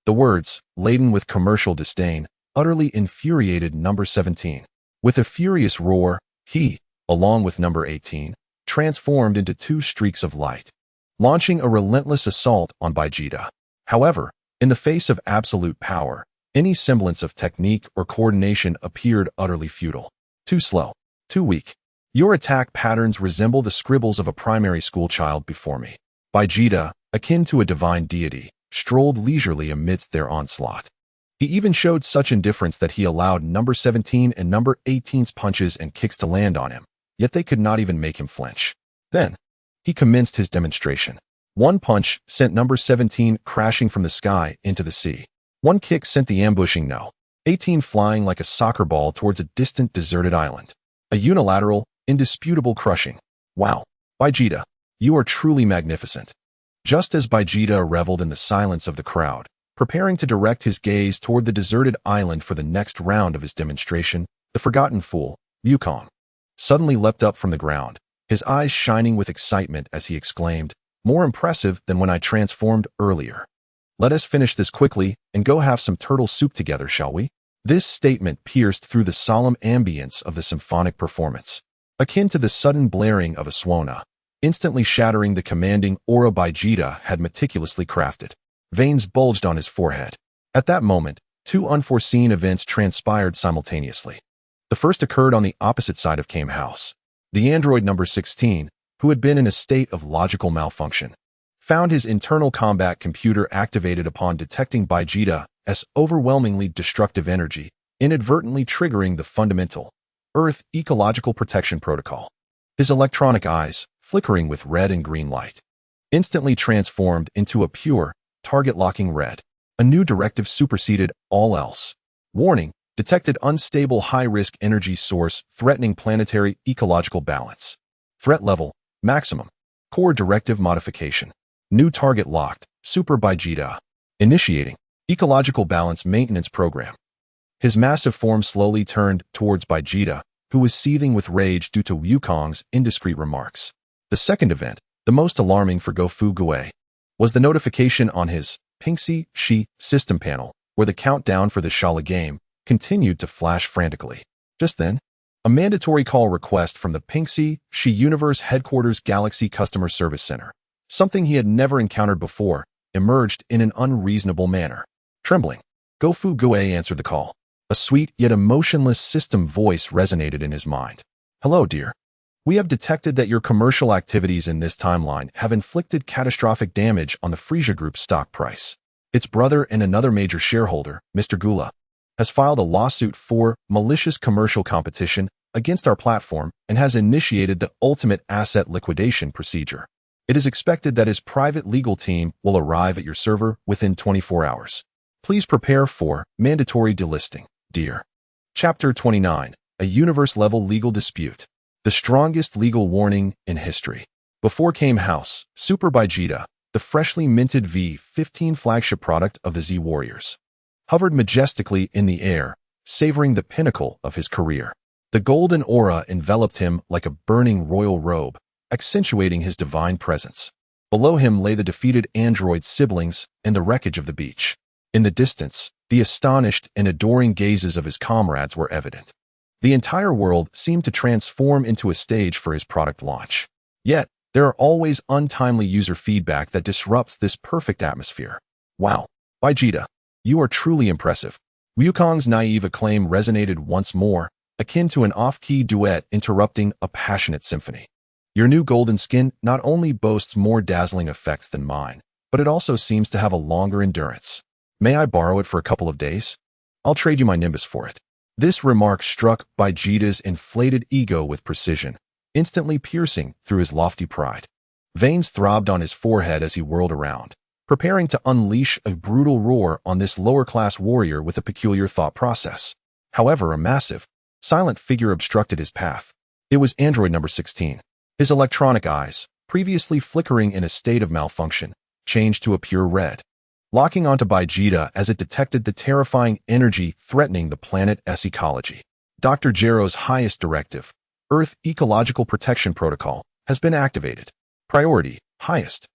Speaker 1: The words, laden with commercial disdain, utterly infuriated number 17. With a furious roar, he, along with number 18, transformed into two streaks of light, launching a relentless assault on Vegeta. However, in the face of absolute power, any semblance of technique or coordination appeared utterly futile. Too slow, too weak. Your attack patterns resemble the scribbles of a primary school child before me. Vegeta, akin to a divine deity, strolled leisurely amidst their onslaught. He even showed such indifference that he allowed number 17 and number 18's punches and kicks to land on him, yet they could not even make him flinch. Then, he commenced his demonstration. One punch sent number 17 crashing from the sky into the sea. One kick sent the ambushing no. 18 flying like a soccer ball towards a distant deserted island. A unilateral, indisputable crushing. Wow, Vegeta, you are truly magnificent. Just as Vegeta reveled in the silence of the crowd, preparing to direct his gaze toward the deserted island for the next round of his demonstration, the forgotten fool, Wukong, suddenly leapt up from the ground, his eyes shining with excitement as he exclaimed, "More impressive than when I transformed earlier. Let us finish this quickly and go have some turtle soup together, shall we?" This statement pierced through the solemn ambience of the symphonic performance, akin to the sudden blaring of a swana, instantly shattering the commanding aura Vegeta had meticulously crafted. Veins bulged on his forehead. At that moment, two unforeseen events transpired simultaneously. The first occurred on the opposite side of Kame House. The android number 16, who had been in a state of logical malfunction, found his internal combat computer activated upon detecting Vegeta's overwhelmingly destructive energy, inadvertently triggering the fundamental Earth Ecological Protection Protocol. His electronic eyes, flickering with red and green light, instantly transformed into a pure, target-locking red. A new directive superseded all else. Warning, detected unstable high-risk energy source threatening planetary ecological balance. Threat level, maximum. Core directive modification. New target locked, Super Vegeta. Initiating, ecological balance maintenance program. His massive form slowly turned towards Vegeta, who was seething with rage due to Wukong's indiscreet remarks. The second event, the most alarming for Gofu Gue, was the notification on his Pingxi Shi system panel, where the countdown for the Shala game continued to flash frantically. Just then, a mandatory call request from the Pingxi Shi Universe Headquarters Galaxy Customer Service Center, something he had never encountered before, emerged in an unreasonable manner. Trembling, Gofu Gue answered the call. A sweet yet emotionless system voice resonated in his mind. "Hello, dear. We have detected that your commercial activities in this timeline have inflicted catastrophic damage on the Frieza Group's stock price. Its brother and another major shareholder, Mr. Gula, has filed a lawsuit for malicious commercial competition against our platform and has initiated the ultimate asset liquidation procedure. It is expected that his private legal team will arrive at your server within 24 hours. Please prepare for mandatory delisting, dear. Chapter 29. A universe-level legal dispute. The strongest legal warning in history. Before came House, Super Vegeta, the freshly minted V15 flagship product of the Z Warriors. Hovered majestically in the air, savoring the pinnacle of his career. The golden aura enveloped him like a burning royal robe, accentuating his divine presence. Below him lay the defeated android siblings and the wreckage of the beach. In the distance, the astonished and adoring gazes of his comrades were evident. The entire world seemed to transform into a stage for his product launch. Yet, there are always untimely user feedback that disrupts this perfect atmosphere. Wow, Vegeta, you are truly impressive. Wukong's naive acclaim resonated once more, akin to an off-key duet interrupting a passionate symphony. Your new golden skin not only boasts more dazzling effects than mine, but it also seems to have a longer endurance. May I borrow it for a couple of days? I'll trade you my Nimbus for it. This remark struck Vegeta's inflated ego with precision, instantly piercing through his lofty pride. Veins throbbed on his forehead as he whirled around, preparing to unleash a brutal roar on this lower-class warrior with a peculiar thought process. However, a massive, silent figure obstructed his path. It was android number 16. His electronic eyes, previously flickering in a state of malfunction, changed to a pure red, locking onto Vegeta as it detected the terrifying energy threatening the planet's ecology. Dr. Gero's highest directive, Earth Ecological Protection Protocol, has been activated. Priority, highest.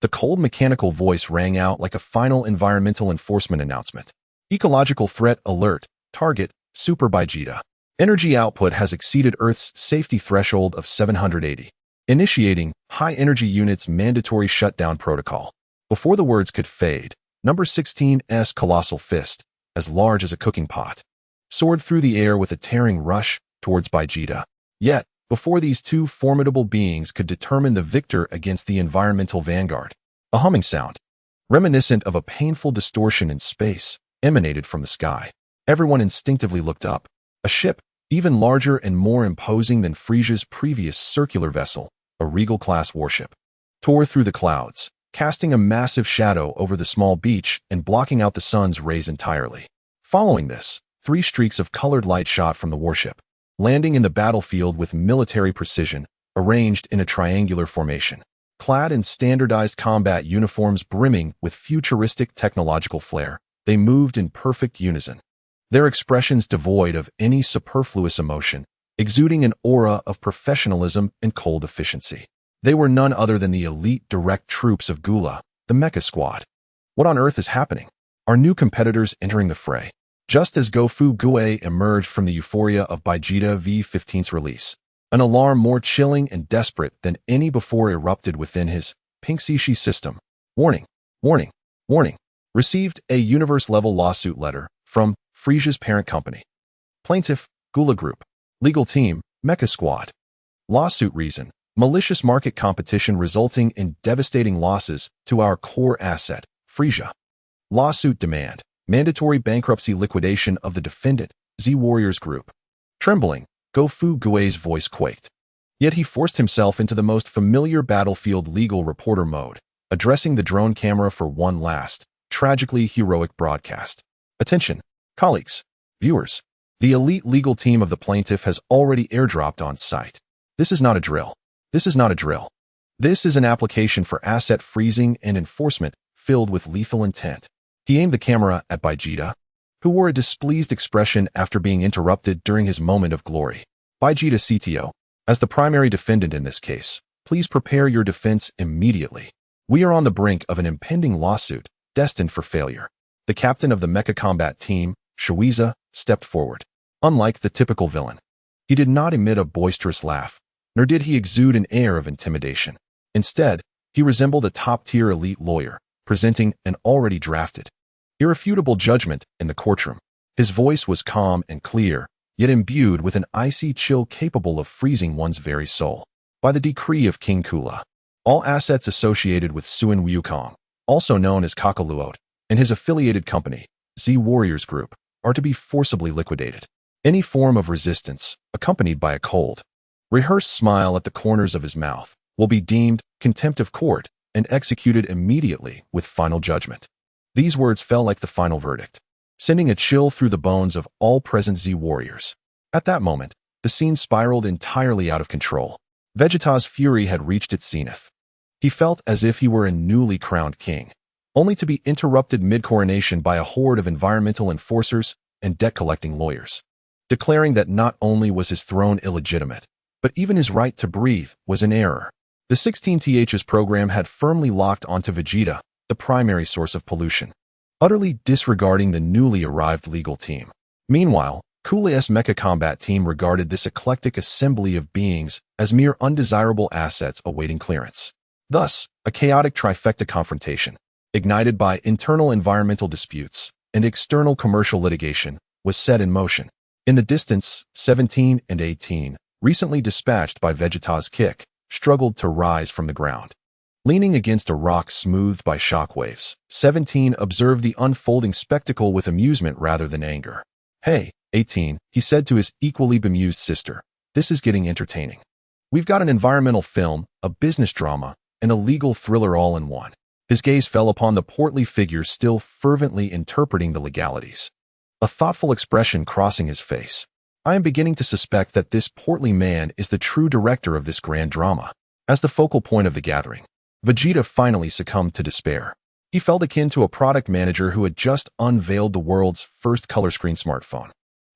Speaker 1: The cold mechanical voice rang out like a final environmental enforcement announcement. Ecological threat alert, target, Super Vegeta. Energy output has exceeded Earth's safety threshold of 780. Initiating high-energy units mandatory shutdown protocol. Before the words could fade, number 16's colossal fist, as large as a cooking pot, soared through the air with a tearing rush towards Vegeta. Yet, before these two formidable beings could determine the victor against the environmental vanguard, a humming sound, reminiscent of a painful distortion in space, emanated from the sky. Everyone instinctively looked up. A ship, even larger and more imposing than Frisia's previous circular vessel, a Regal-class warship, tore through the clouds, casting a massive shadow over the small beach and blocking out the sun's rays entirely. Following this, 3 streaks of colored light shot from the warship, landing in the battlefield with military precision, arranged in a triangular formation. Clad in standardized combat uniforms brimming with futuristic technological flair, they moved in perfect unison. Their expressions devoid of any superfluous emotion, exuding an aura of professionalism and cold efficiency. They were none other than the elite direct troops of Gula, the Mecha Squad. What on earth is happening? Are new competitors entering the fray? Just as Gofu Gue emerged from the euphoria of Vegeta V15's release, an alarm more chilling and desperate than any before erupted within his Pink Sishi system. Warning, warning, warning. Received a universe-level lawsuit letter from Frisia's parent company. Plaintiff, Gula Group. Legal team, Mecha Squad. Lawsuit reason, malicious market competition resulting in devastating losses to our core asset, Frisia. Lawsuit demand, mandatory bankruptcy liquidation of the defendant, Z Warriors Group. Trembling, Gofu Gue's voice quaked. Yet he forced himself into the most familiar battlefield legal reporter mode, addressing the drone camera for one last, tragically heroic broadcast. Attention, colleagues, viewers. The elite legal team of the plaintiff has already airdropped on site. This is not a drill. This is not a drill. This is an application for asset freezing and enforcement filled with lethal intent. He aimed the camera at Vegeta, who wore a displeased expression after being interrupted during his moment of glory. Vegeta CTO, as the primary defendant in this case, please prepare your defense immediately. We are on the brink of an impending lawsuit, destined for failure. The captain of the Mecha Combat team, Shuiza, stepped forward. Unlike the typical villain, he did not emit a boisterous laugh, nor did he exude an air of intimidation. Instead, he resembled a top-tier elite lawyer, presenting an already drafted, irrefutable judgment in the courtroom. His voice was calm and clear, yet imbued with an icy chill capable of freezing one's very soul. By the decree of King Kula, all assets associated with Suin Wukong, also known as Kakaluot, and his affiliated company, Z Warriors Group, are to be forcibly liquidated. Any form of resistance, accompanied by a cold, rehearsed smile at the corners of his mouth, will be deemed contempt of court and executed immediately with final judgment. These words fell like the final verdict, sending a chill through the bones of all present Z warriors. At that moment, the scene spiraled entirely out of control. Vegeta's fury had reached its zenith. He felt as if he were a newly crowned king, only to be interrupted mid-coronation by a horde of environmental enforcers and debt-collecting lawyers, declaring that not only was his throne illegitimate, but even his right to breathe was in error. The 16th's program had firmly locked onto Vegeta, the primary source of pollution, utterly disregarding the newly arrived legal team. Meanwhile, Cooley's Mecha Combat Team regarded this eclectic assembly of beings as mere undesirable assets awaiting clearance. Thus, a chaotic trifecta confrontation, ignited by internal environmental disputes and external commercial litigation, was set in motion. In the distance, 17 and 18, recently dispatched by Vegeta's kick, struggled to rise from the ground. Leaning against a rock smoothed by shockwaves, 17 observed the unfolding spectacle with amusement rather than anger. "Hey, 18, he said to his equally bemused sister, "this is getting entertaining. We've got an environmental film, a business drama, and a legal thriller all in one." His gaze fell upon the portly figure still fervently interpreting the legalities, a thoughtful expression crossing his face. "I am beginning to suspect that this portly man is the true director of this grand drama." As the focal point of the gathering, Vegeta finally succumbed to despair. He felt akin to a product manager who had just unveiled the world's first color screen smartphone,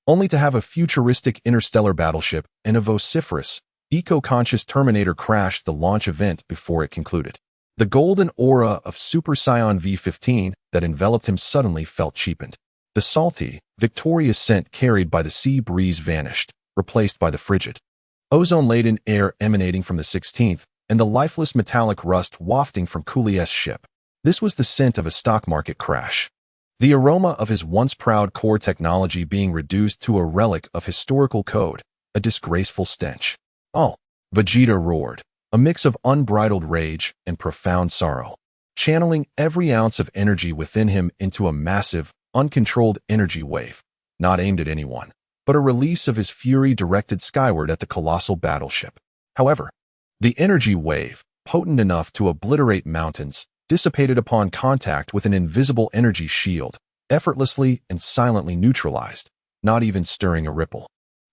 Speaker 1: only to have a futuristic interstellar battleship and a vociferous, eco-conscious Terminator crash the launch event before it concluded. The golden aura of Super Saiyan V15 that enveloped him suddenly felt cheapened. The salty, victorious scent carried by the sea breeze vanished, replaced by the frigid, ozone-laden air emanating from the 16th and the lifeless metallic rust wafting from Cooley's ship. This was the scent of a stock market crash. The aroma of his once proud core technology being reduced to a relic of historical code, a disgraceful stench. "Oh!" Vegeta roared, a mix of unbridled rage and profound sorrow, channeling every ounce of energy within him into a massive, uncontrolled energy wave, not aimed at anyone, but a release of his fury directed skyward at the colossal battleship. However, the energy wave, potent enough to obliterate mountains, dissipated upon contact with an invisible energy shield, effortlessly and silently neutralized, not even stirring a ripple.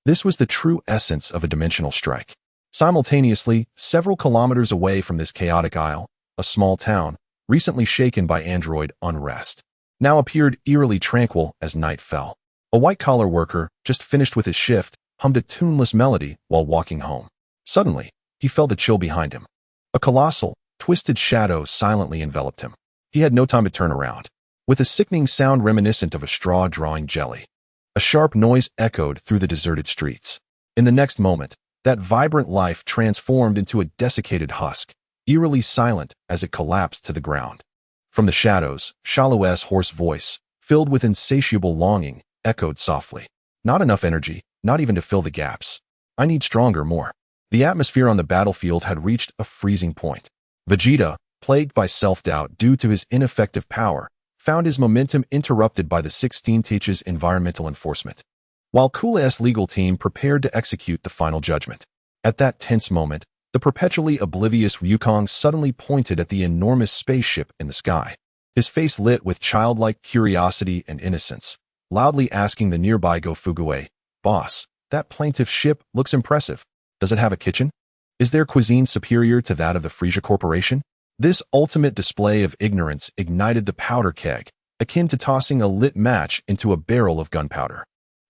Speaker 1: This was the true essence of a dimensional strike. Simultaneously, several kilometers away from this chaotic isle, a small town, recently shaken by android unrest, now appeared eerily tranquil as night fell. A white-collar worker, just finished with his shift, hummed a tuneless melody while walking home. Suddenly, he felt a chill behind him. A colossal, twisted shadow silently enveloped him. He had no time to turn around. With a sickening sound reminiscent of a straw drawing jelly, a sharp noise echoed through the deserted streets. In the next moment, that vibrant life transformed into a desiccated husk, eerily silent as it collapsed to the ground. From the shadows, Shalu's hoarse voice, filled with insatiable longing, echoed softly. "Not enough energy, not even to fill the gaps. I need stronger, more." The atmosphere on the battlefield had reached a freezing point. Vegeta, plagued by self-doubt due to his ineffective power, found his momentum interrupted by the 16th's environmental enforcement, while Cooley's legal team prepared to execute the final judgment. At that tense moment, the perpetually oblivious Wukong suddenly pointed at the enormous spaceship in the sky, his face lit with childlike curiosity and innocence, loudly asking the nearby Go-Fugue, "Boss, that plaintive ship looks impressive. Does it have a kitchen? Is their cuisine superior to that of the Frisia Corporation?" This ultimate display of ignorance ignited the powder keg, akin to tossing a lit match into a barrel of gunpowder.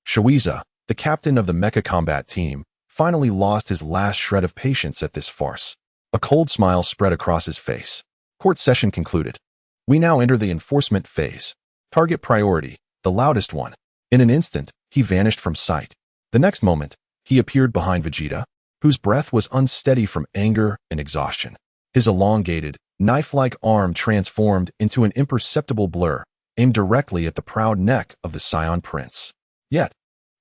Speaker 1: Shawiza, the captain of the Mecha Combat Team, finally lost his last shred of patience at this farce. A cold smile spread across his face. Court session concluded. We now enter the enforcement phase. Target priority, the loudest one. In an instant, he vanished from sight. The next moment, he appeared behind Vegeta, whose breath was unsteady from anger and exhaustion. His elongated, knife-like arm transformed into an imperceptible blur, aimed directly at the proud neck of the Scion Prince. Yet,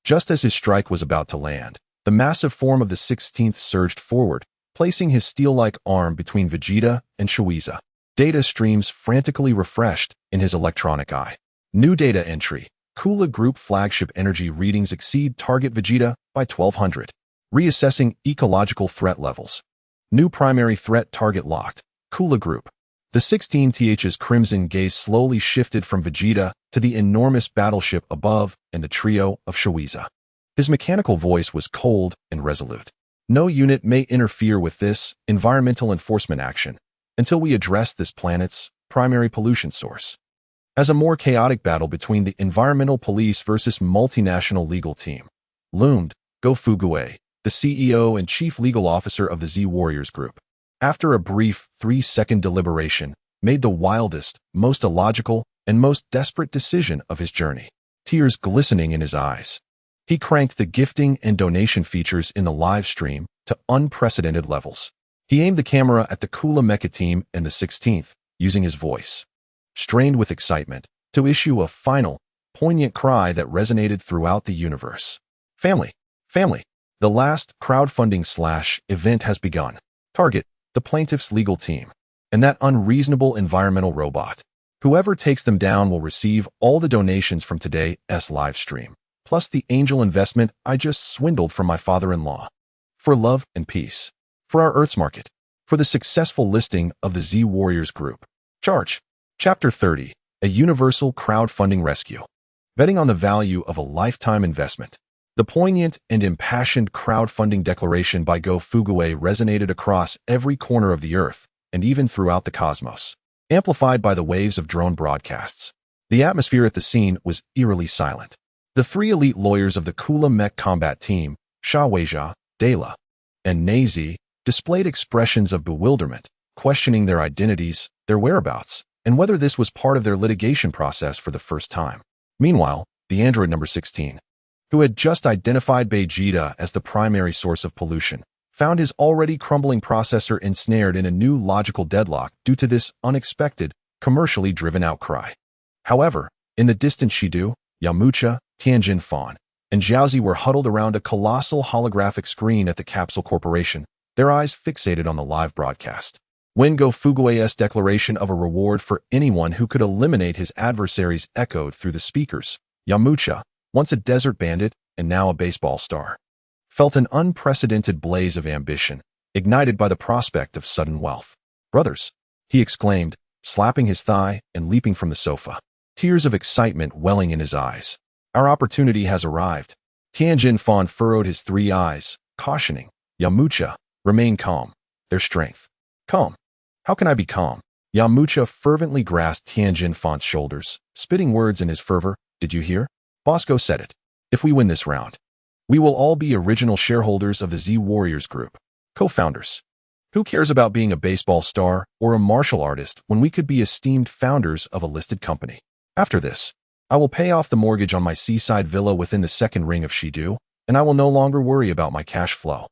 Speaker 1: just as his strike was about to land, the massive form of the 16th surged forward, placing his steel-like arm between Vegeta and Shawiza. Data streams frantically refreshed in his electronic eye. New data entry. Cooler Group flagship energy readings exceed target Vegeta by 1200. Reassessing ecological threat levels. New primary threat target locked. Kula Group. The 16th's crimson gaze slowly shifted from Vegeta to the enormous battleship above and the trio of Shawiza. His mechanical voice was cold and resolute. No unit may interfere with this environmental enforcement action until we address this planet's primary pollution source. As a more chaotic battle between the environmental police versus multinational legal team loomed, Go Fugue, the CEO and chief legal officer of the Z Warriors Group, after a brief 3-second deliberation, made the wildest, most illogical, and most desperate decision of his journey, tears glistening in his eyes. He cranked the gifting and donation features in the live stream to unprecedented levels. He aimed the camera at the Kula Mecha team and the 16th, using his voice, strained with excitement, to issue a final, poignant cry that resonated throughout the universe. Family. Family. The last crowdfunding/event has begun. Target, the plaintiff's legal team, and that unreasonable environmental robot. Whoever takes them down will receive all the donations from today's live stream, plus the angel investment I just swindled from my father-in-law. For love and peace. For our Earth's market. For the successful listing of the Z Warriors Group. Charge. Chapter 30. A Universal Crowdfunding Rescue. Betting on the value of a lifetime investment. The poignant and impassioned crowdfunding declaration by Go Fugue resonated across every corner of the Earth and even throughout the cosmos, amplified by the waves of drone broadcasts. The atmosphere at the scene was eerily silent. The 3 elite lawyers of the Kula Mech combat team, Shaweja, Dela, and Nazi, displayed expressions of bewilderment, questioning their identities, their whereabouts, and whether this was part of their litigation process for the first time. Meanwhile, the android number 16, who had just identified Vegeta as the primary source of pollution, found his already crumbling processor ensnared in a new logical deadlock due to this unexpected, commercially driven outcry. However, in the distant Shidu, Yamcha, Tianjin Fan, and Jiaozi were huddled around a colossal holographic screen at the Capsule Corporation, their eyes fixated on the live broadcast. When Go Fugue's declaration of a reward for anyone who could eliminate his adversaries echoed through the speakers, Yamcha, once a desert bandit and now a baseball star, felt an unprecedented blaze of ambition, ignited by the prospect of sudden wealth. "Brothers," he exclaimed, slapping his thigh and leaping from the sofa, tears of excitement welling in his eyes. "Our opportunity has arrived." Tianjin Fan furrowed his 3 eyes, cautioning, "Yamcha, remain calm. Their strength." "Calm? How can I be calm?" Yamcha fervently grasped Tianjin Fan's shoulders, spitting words in his fervor. "Did you hear? Bosco said it. If we win this round, we will all be original shareholders of the Z Warriors Group, co-founders. Who cares about being a baseball star or a martial artist when we could be esteemed founders of a listed company? After this, I will pay off the mortgage on my seaside villa within the 2nd ring of Shidu, and I will no longer worry about my cash flow."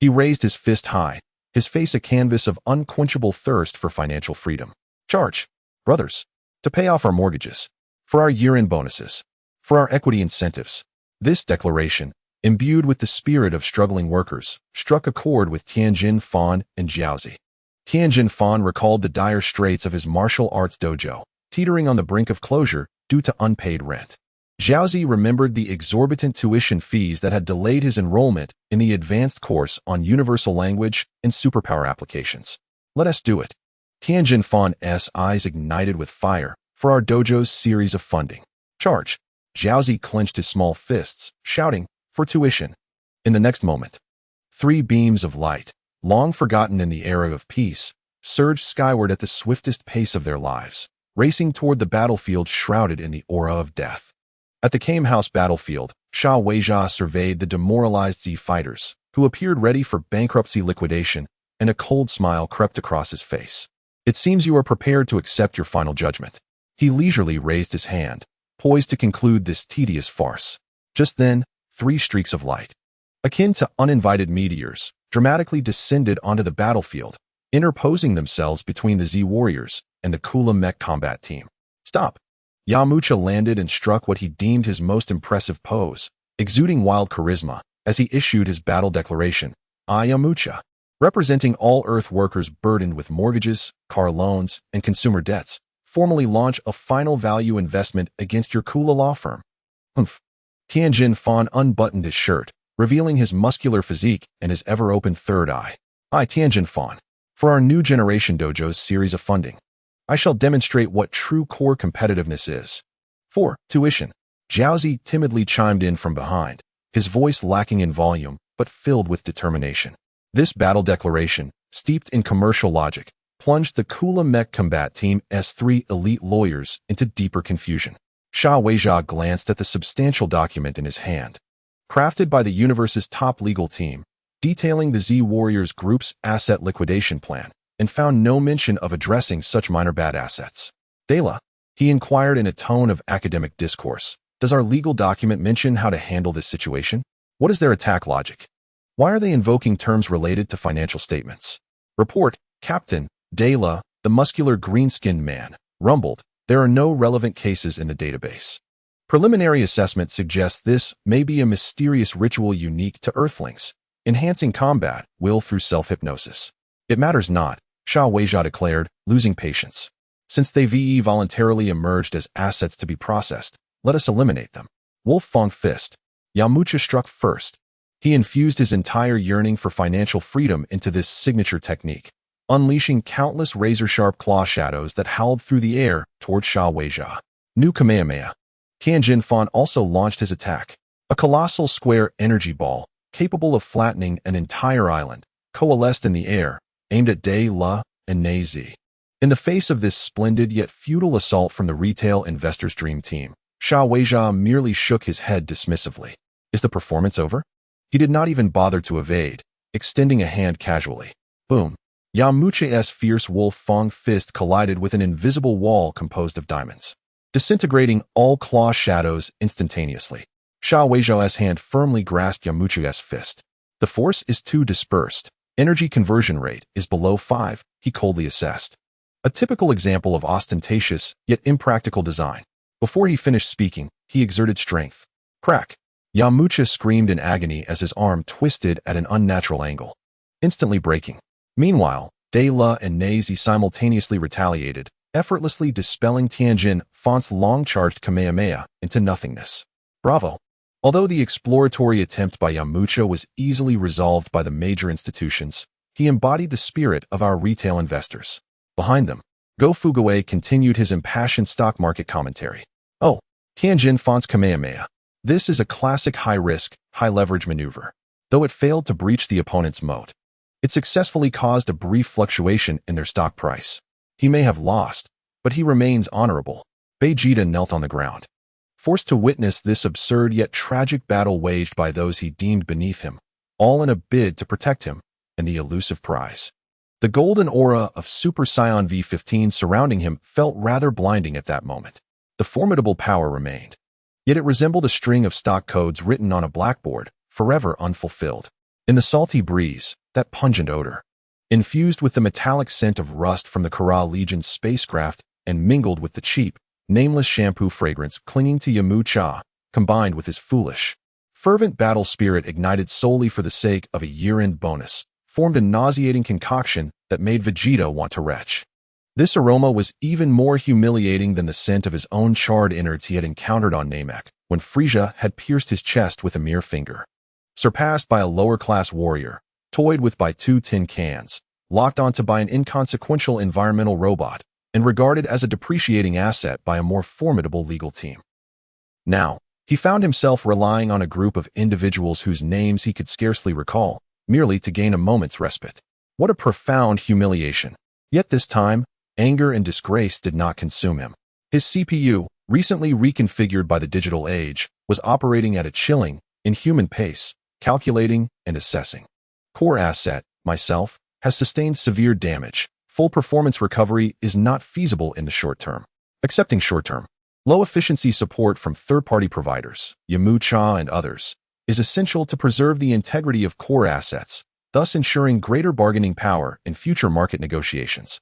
Speaker 1: He raised his fist high, his face a canvas of unquenchable thirst for financial freedom. "Charge, brothers, to pay off our mortgages, for our year-end bonuses, for our equity incentives." This declaration, imbued with the spirit of struggling workers, struck a chord with Tianjin Fan and Jiaozi. Tianjin Fan recalled the dire straits of his martial arts dojo, teetering on the brink of closure due to unpaid rent. Jiaozi remembered the exorbitant tuition fees that had delayed his enrollment in the advanced course on universal language and superpower applications. "Let us do it." Tianjin Fan's eyes ignited with fire for our dojo's series of funding. "Charge." Jiaozi clenched his small fists, shouting, "For tuition." In the next moment, 3 beams of light, long forgotten in the era of peace, surged skyward at the swiftest pace of their lives, racing toward the battlefield shrouded in the aura of death. At the Kame House battlefield, Shaweja surveyed the demoralized Z fighters, who appeared ready for bankruptcy liquidation, and a cold smile crept across his face. "It seems you are prepared to accept your final judgment." He leisurely raised his hand, poised to conclude this tedious farce. Just then, 3 streaks of light, akin to uninvited meteors, dramatically descended onto the battlefield, interposing themselves between the Z Warriors and the Kula Mech combat team. "Stop!" Yamcha landed and struck what he deemed his most impressive pose, exuding wild charisma, as he issued his battle declaration. "I, Yamcha, representing all Earth workers burdened with mortgages, car loans, and consumer debts, formally launch a final value investment against your Kula law firm." "Humph." Tianjin Fan unbuttoned his shirt, revealing his muscular physique and his ever-open third eye. I, Tianjin Fan. For our new generation dojo's series of funding, I shall demonstrate what true core competitiveness is. 4. Tuition. Jiaozi timidly chimed in from behind, his voice lacking in volume but filled with determination. This battle declaration, steeped in commercial logic, plunged the Kula Mech Combat Team S3 elite lawyers into deeper confusion. Sha Weijia glanced at the substantial document in his hand. Crafted by the universe's top legal team, detailing the Z Warriors Group's asset liquidation plan, and found no mention of addressing such minor bad assets. Dela, he inquired in a tone of academic discourse, does our legal document mention how to handle this situation? What is their attack logic? Why are they invoking terms related to financial statements? Report, Captain. Dela, the muscular green-skinned man, rumbled, there are no relevant cases in the database. Preliminary assessment suggests this may be a mysterious ritual unique to Earthlings, enhancing combat will through self-hypnosis. It matters not, Sha Weijia declared, losing patience. Since they voluntarily emerged as assets to be processed, let us eliminate them. Wolf Fang Fist. Yamucha struck first. He infused his entire yearning for financial freedom into this signature technique, unleashing countless razor-sharp claw shadows that howled through the air toward Sha Weijia. New Kamehameha. Tianjin Fan also launched his attack. A colossal square energy ball, capable of flattening an entire island, coalesced in the air, aimed at De La and Nei Zi. In the face of this splendid yet futile assault from the retail investors' dream team, Sha Weijia merely shook his head dismissively. Is the performance over? He did not even bother to evade, extending a hand casually. Boom. Yamucha's fierce wolf Fang fist collided with an invisible wall composed of diamonds, disintegrating all claw shadows instantaneously. Sha Weijia's hand firmly grasped Yamucha's fist. The force is too dispersed. Energy conversion rate is below 5, he coldly assessed. A typical example of ostentatious yet impractical design. Before he finished speaking, he exerted strength. Crack. Yamucha screamed in agony as his arm twisted at an unnatural angle, instantly breaking. Meanwhile, De La and Nei Zi simultaneously retaliated, effortlessly dispelling Tianjin Fan's long-charged Kamehameha into nothingness. Bravo! Although the exploratory attempt by Yamucha was easily resolved by the major institutions, he embodied the spirit of our retail investors. Behind them, Go Fuguei continued his impassioned stock market commentary. Oh, Tianjin Fan's Kamehameha. This is a classic high-risk, high-leverage maneuver. Though it failed to breach the opponent's moat, it successfully caused a brief fluctuation in their stock price. He may have lost, but he remains honorable. Vegeta knelt on the ground, forced to witness this absurd yet tragic battle waged by those he deemed beneath him, all in a bid to protect him and the elusive prize. The golden aura of Super Saiyan V15 surrounding him felt rather blinding at that moment. The formidable power remained, yet it resembled a string of stock codes written on a blackboard, forever unfulfilled. In the salty breeze, that pungent odor, infused with the metallic scent of rust from the Kara Legion's spacecraft and mingled with the cheap, nameless shampoo fragrance clinging to Yamucha, combined with his foolish, fervent battle spirit ignited solely for the sake of a year-end bonus, formed a nauseating concoction that made Vegeta want to retch. This aroma was even more humiliating than the scent of his own charred innards he had encountered on Namek, when Frieza had pierced his chest with a mere finger. Surpassed by a lower-class warrior, toyed with by 2 tin cans, locked onto by an inconsequential environmental robot, and regarded as a depreciating asset by a more formidable legal team. Now, he found himself relying on a group of individuals whose names he could scarcely recall, merely to gain a moment's respite. What a profound humiliation. Yet this time, anger and disgrace did not consume him. His CPU, recently reconfigured by the digital age, was operating at a chilling, inhuman pace, calculating and assessing. Core asset, myself, has sustained severe damage. Full performance recovery is not feasible in the short term. Accepting short term, low efficiency support from third-party providers, Yamucha and others, is essential to preserve the integrity of core assets, thus ensuring greater bargaining power in future market negotiations.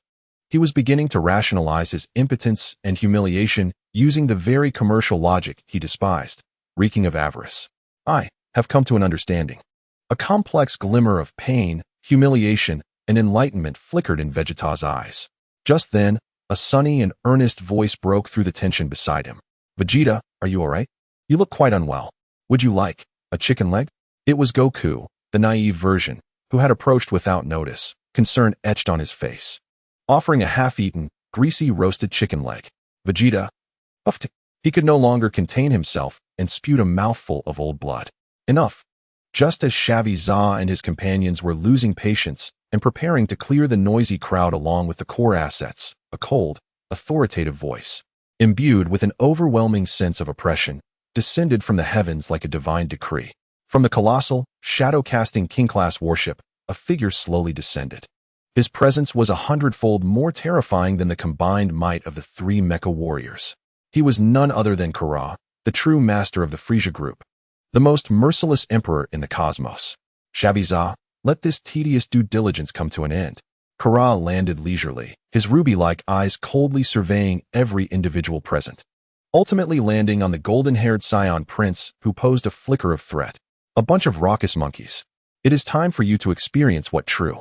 Speaker 1: He was beginning to rationalize his impotence and humiliation using the very commercial logic he despised, reeking of avarice. I have come to an understanding. A complex glimmer of pain, humiliation, and enlightenment flickered in Vegeta's eyes. Just then, a sunny and earnest voice broke through the tension beside him. Vegeta, are you all right? You look quite unwell. Would you like a chicken leg? It was Goku, the naive version, who had approached without notice, concern etched on his face. Offering a half-eaten, greasy roasted chicken leg. Vegeta puffed. He could no longer contain himself and spewed a mouthful of old blood. Enough. Just as Xavi Za and his companions were losing patience and preparing to clear the noisy crowd along with the core assets, a cold, authoritative voice, imbued with an overwhelming sense of oppression, descended from the heavens like a divine decree. From the colossal, shadow-casting king-class warship, a figure slowly descended. His presence was 100-fold more terrifying than the combined might of the three mecha warriors. He was none other than Kara, the true master of the Frieza group, the most merciless emperor in the cosmos. Xavi Za, let this tedious due diligence come to an end. Kara landed leisurely, his ruby-like eyes coldly surveying every individual present, ultimately landing on the golden-haired scion prince who posed a flicker of threat. A bunch of raucous monkeys. It is time for you to experience what true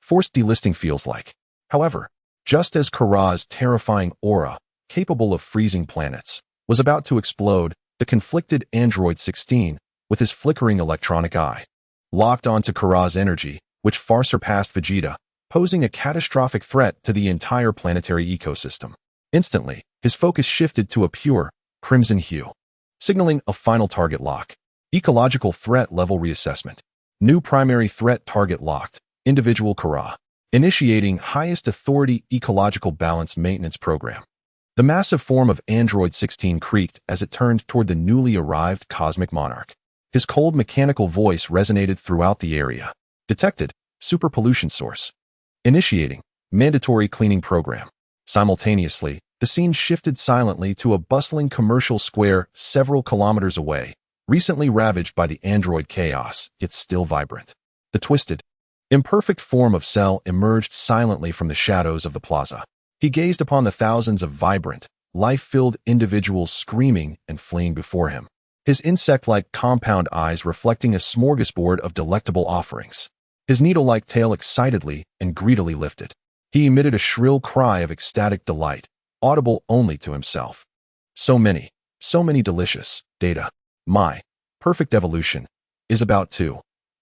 Speaker 1: forced delisting feels like. However, just as Kara's terrifying aura, capable of freezing planets, was about to explode, the conflicted Android 16, with his flickering electronic eye, locked onto Kara's energy, which far surpassed Vegeta, posing a catastrophic threat to the entire planetary ecosystem. Instantly, his focus shifted to a pure, crimson hue, signaling a final target lock. Ecological threat level reassessment. New primary threat target locked. Individual Kara. Initiating highest authority ecological balance maintenance program. The massive form of Android 16 creaked as it turned toward the newly arrived cosmic monarch. His cold mechanical voice resonated throughout the area. Detected. Super pollution source. Initiating mandatory cleaning program. Simultaneously, the scene shifted silently to a bustling commercial square several kilometers away, recently ravaged by the android chaos, yet still vibrant. The twisted, imperfect form of Cell emerged silently from the shadows of the plaza. He gazed upon the thousands of vibrant, life-filled individuals screaming and fleeing before him, his insect-like compound eyes reflecting a smorgasbord of delectable offerings. His needle-like tail excitedly and greedily lifted. He emitted a shrill cry of ecstatic delight, audible only to himself. So many delicious data. My perfect evolution is about to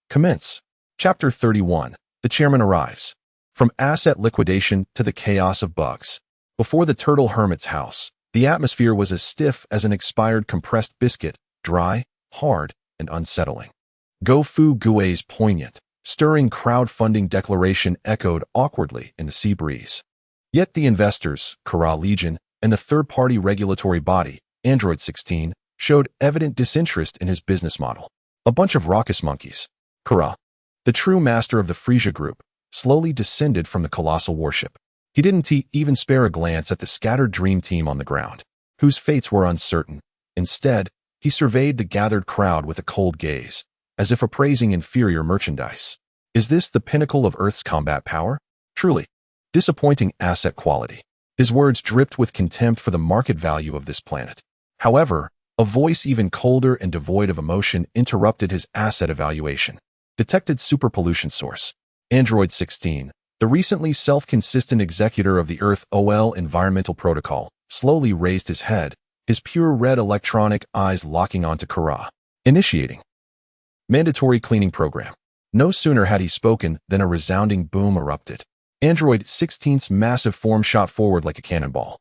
Speaker 1: commence. Chapter 31. The chairman arrives. From asset liquidation to the chaos of bugs. Before the turtle hermit's house, the atmosphere was as stiff as an expired compressed biscuit, dry, hard, and unsettling. Gofu Gue's poignant, stirring crowdfunding declaration echoed awkwardly in the sea breeze. Yet the investors, Kara Legion, and the third-party regulatory body, Android 16, showed evident disinterest in his business model. A bunch of raucous monkeys. Kara, the true master of the Frieza group, slowly descended from the colossal warship. He didn't even spare a glance at the scattered dream team on the ground, whose fates were uncertain. Instead, he surveyed the gathered crowd with a cold gaze, as if appraising inferior merchandise. Is this the pinnacle of Earth's combat power? Truly, disappointing asset quality. His words dripped with contempt for the market value of this planet. However, a voice even colder and devoid of emotion interrupted his asset evaluation. Detected super pollution source. Android 16, the recently self-consistent executor of the Earth OL Environmental Protocol, slowly raised his head, his pure red electronic eyes locking onto Kara. Initiating mandatory cleaning program. No sooner had he spoken than a resounding boom erupted. Android 16's massive form shot forward like a cannonball,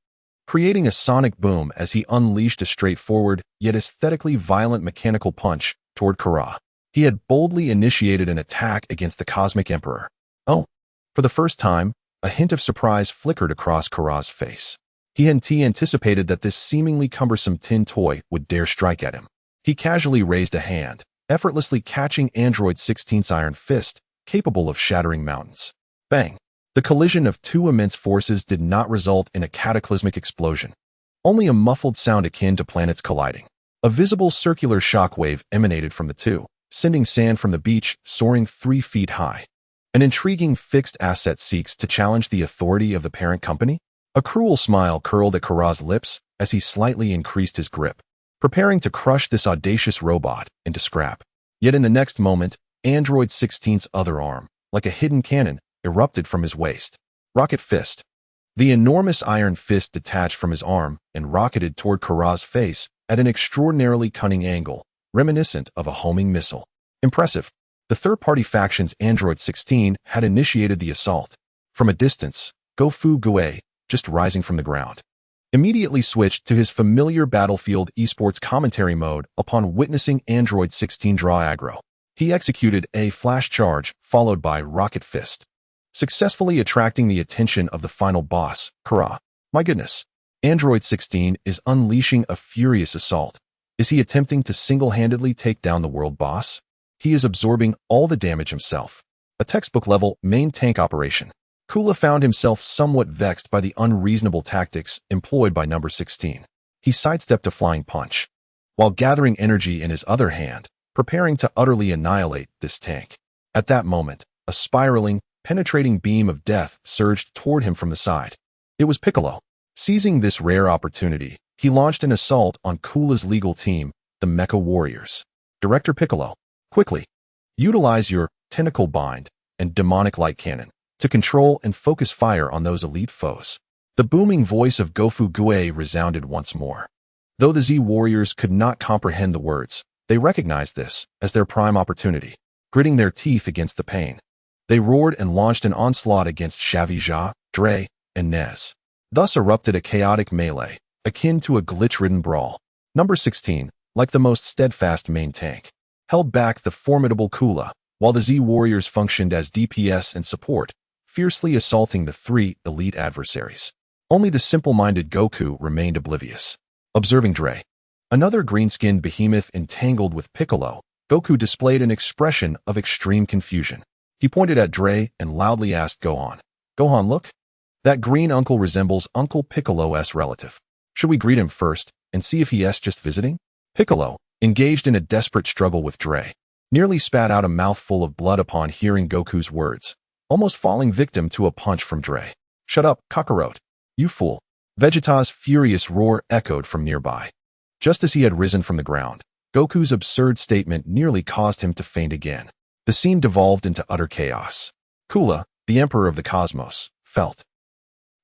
Speaker 1: creating a sonic boom as he unleashed a straightforward, yet aesthetically violent mechanical punch toward Kara. He had boldly initiated an attack against the Cosmic Emperor. Oh, for the first time, a hint of surprise flickered across Kara's face. He hadn't anticipated that this seemingly cumbersome tin toy would dare strike at him. He casually raised a hand, effortlessly catching Android 16's iron fist, capable of shattering mountains. Bang! The collision of two immense forces did not result in a cataclysmic explosion. Only a muffled sound akin to planets colliding. A visible circular shockwave emanated from the two, sending sand from the beach soaring 3 feet high. An intriguing fixed asset seeks to challenge the authority of the parent company? A cruel smile curled at Kara's lips as he slightly increased his grip, preparing to crush this audacious robot into scrap. Yet in the next moment, Android 16's other arm, like a hidden cannon, erupted from his waist. Rocket fist. The enormous iron fist detached from his arm and rocketed toward Kara's face at an extraordinarily cunning angle, reminiscent of a homing missile. Impressive. The third-party faction's Android 16 had initiated the assault. From a distance, Gofu Gue, just rising from the ground, immediately switched to his familiar Battlefield esports commentary mode upon witnessing Android 16 draw aggro. He executed a flash charge followed by Rocket Fist, successfully attracting the attention of the final boss, Kara. My goodness, Android 16 is unleashing a furious assault. Is he attempting to single-handedly take down the world boss? He is absorbing all the damage himself. A textbook-level main tank operation. Kula found himself somewhat vexed by the unreasonable tactics employed by number 16. He sidestepped a flying punch, while gathering energy in his other hand, preparing to utterly annihilate this tank. At that moment, a spiraling, penetrating beam of death surged toward him from the side. It was Piccolo. Seizing this rare opportunity, he launched an assault on Kula's legal team, the Mecha Warriors. Director Piccolo, quickly, utilize your tentacle bind and demonic light cannon to control and focus fire on those elite foes. The booming voice of Gofu Gue resounded once more. Though the Z Warriors could not comprehend the words, they recognized this as their prime opportunity. Gritting their teeth against the pain, they roared and launched an onslaught against Xia, Dre, and Nez. Thus erupted a chaotic melee, akin to a glitch-ridden brawl. Number 16, like the most steadfast main tank, held back the formidable Kula, while the Z Warriors functioned as DPS and support, fiercely assaulting the three elite adversaries. Only the simple-minded Goku remained oblivious. Observing Dre, another green-skinned behemoth entangled with Piccolo, Goku displayed an expression of extreme confusion. He pointed at Dre and loudly asked Gohan, "Gohan, look. That green uncle resembles Uncle Piccolo's relative. Should we greet him first and see if he is just visiting?" Piccolo, engaged in a desperate struggle with Dre, nearly spat out a mouthful of blood upon hearing Goku's words, almost falling victim to a punch from Dre. "Shut up, Kakarot. You fool." Vegeta's furious roar echoed from nearby. Just as he had risen from the ground, Goku's absurd statement nearly caused him to faint again. The scene devolved into utter chaos. Kula, the Emperor of the Cosmos, felt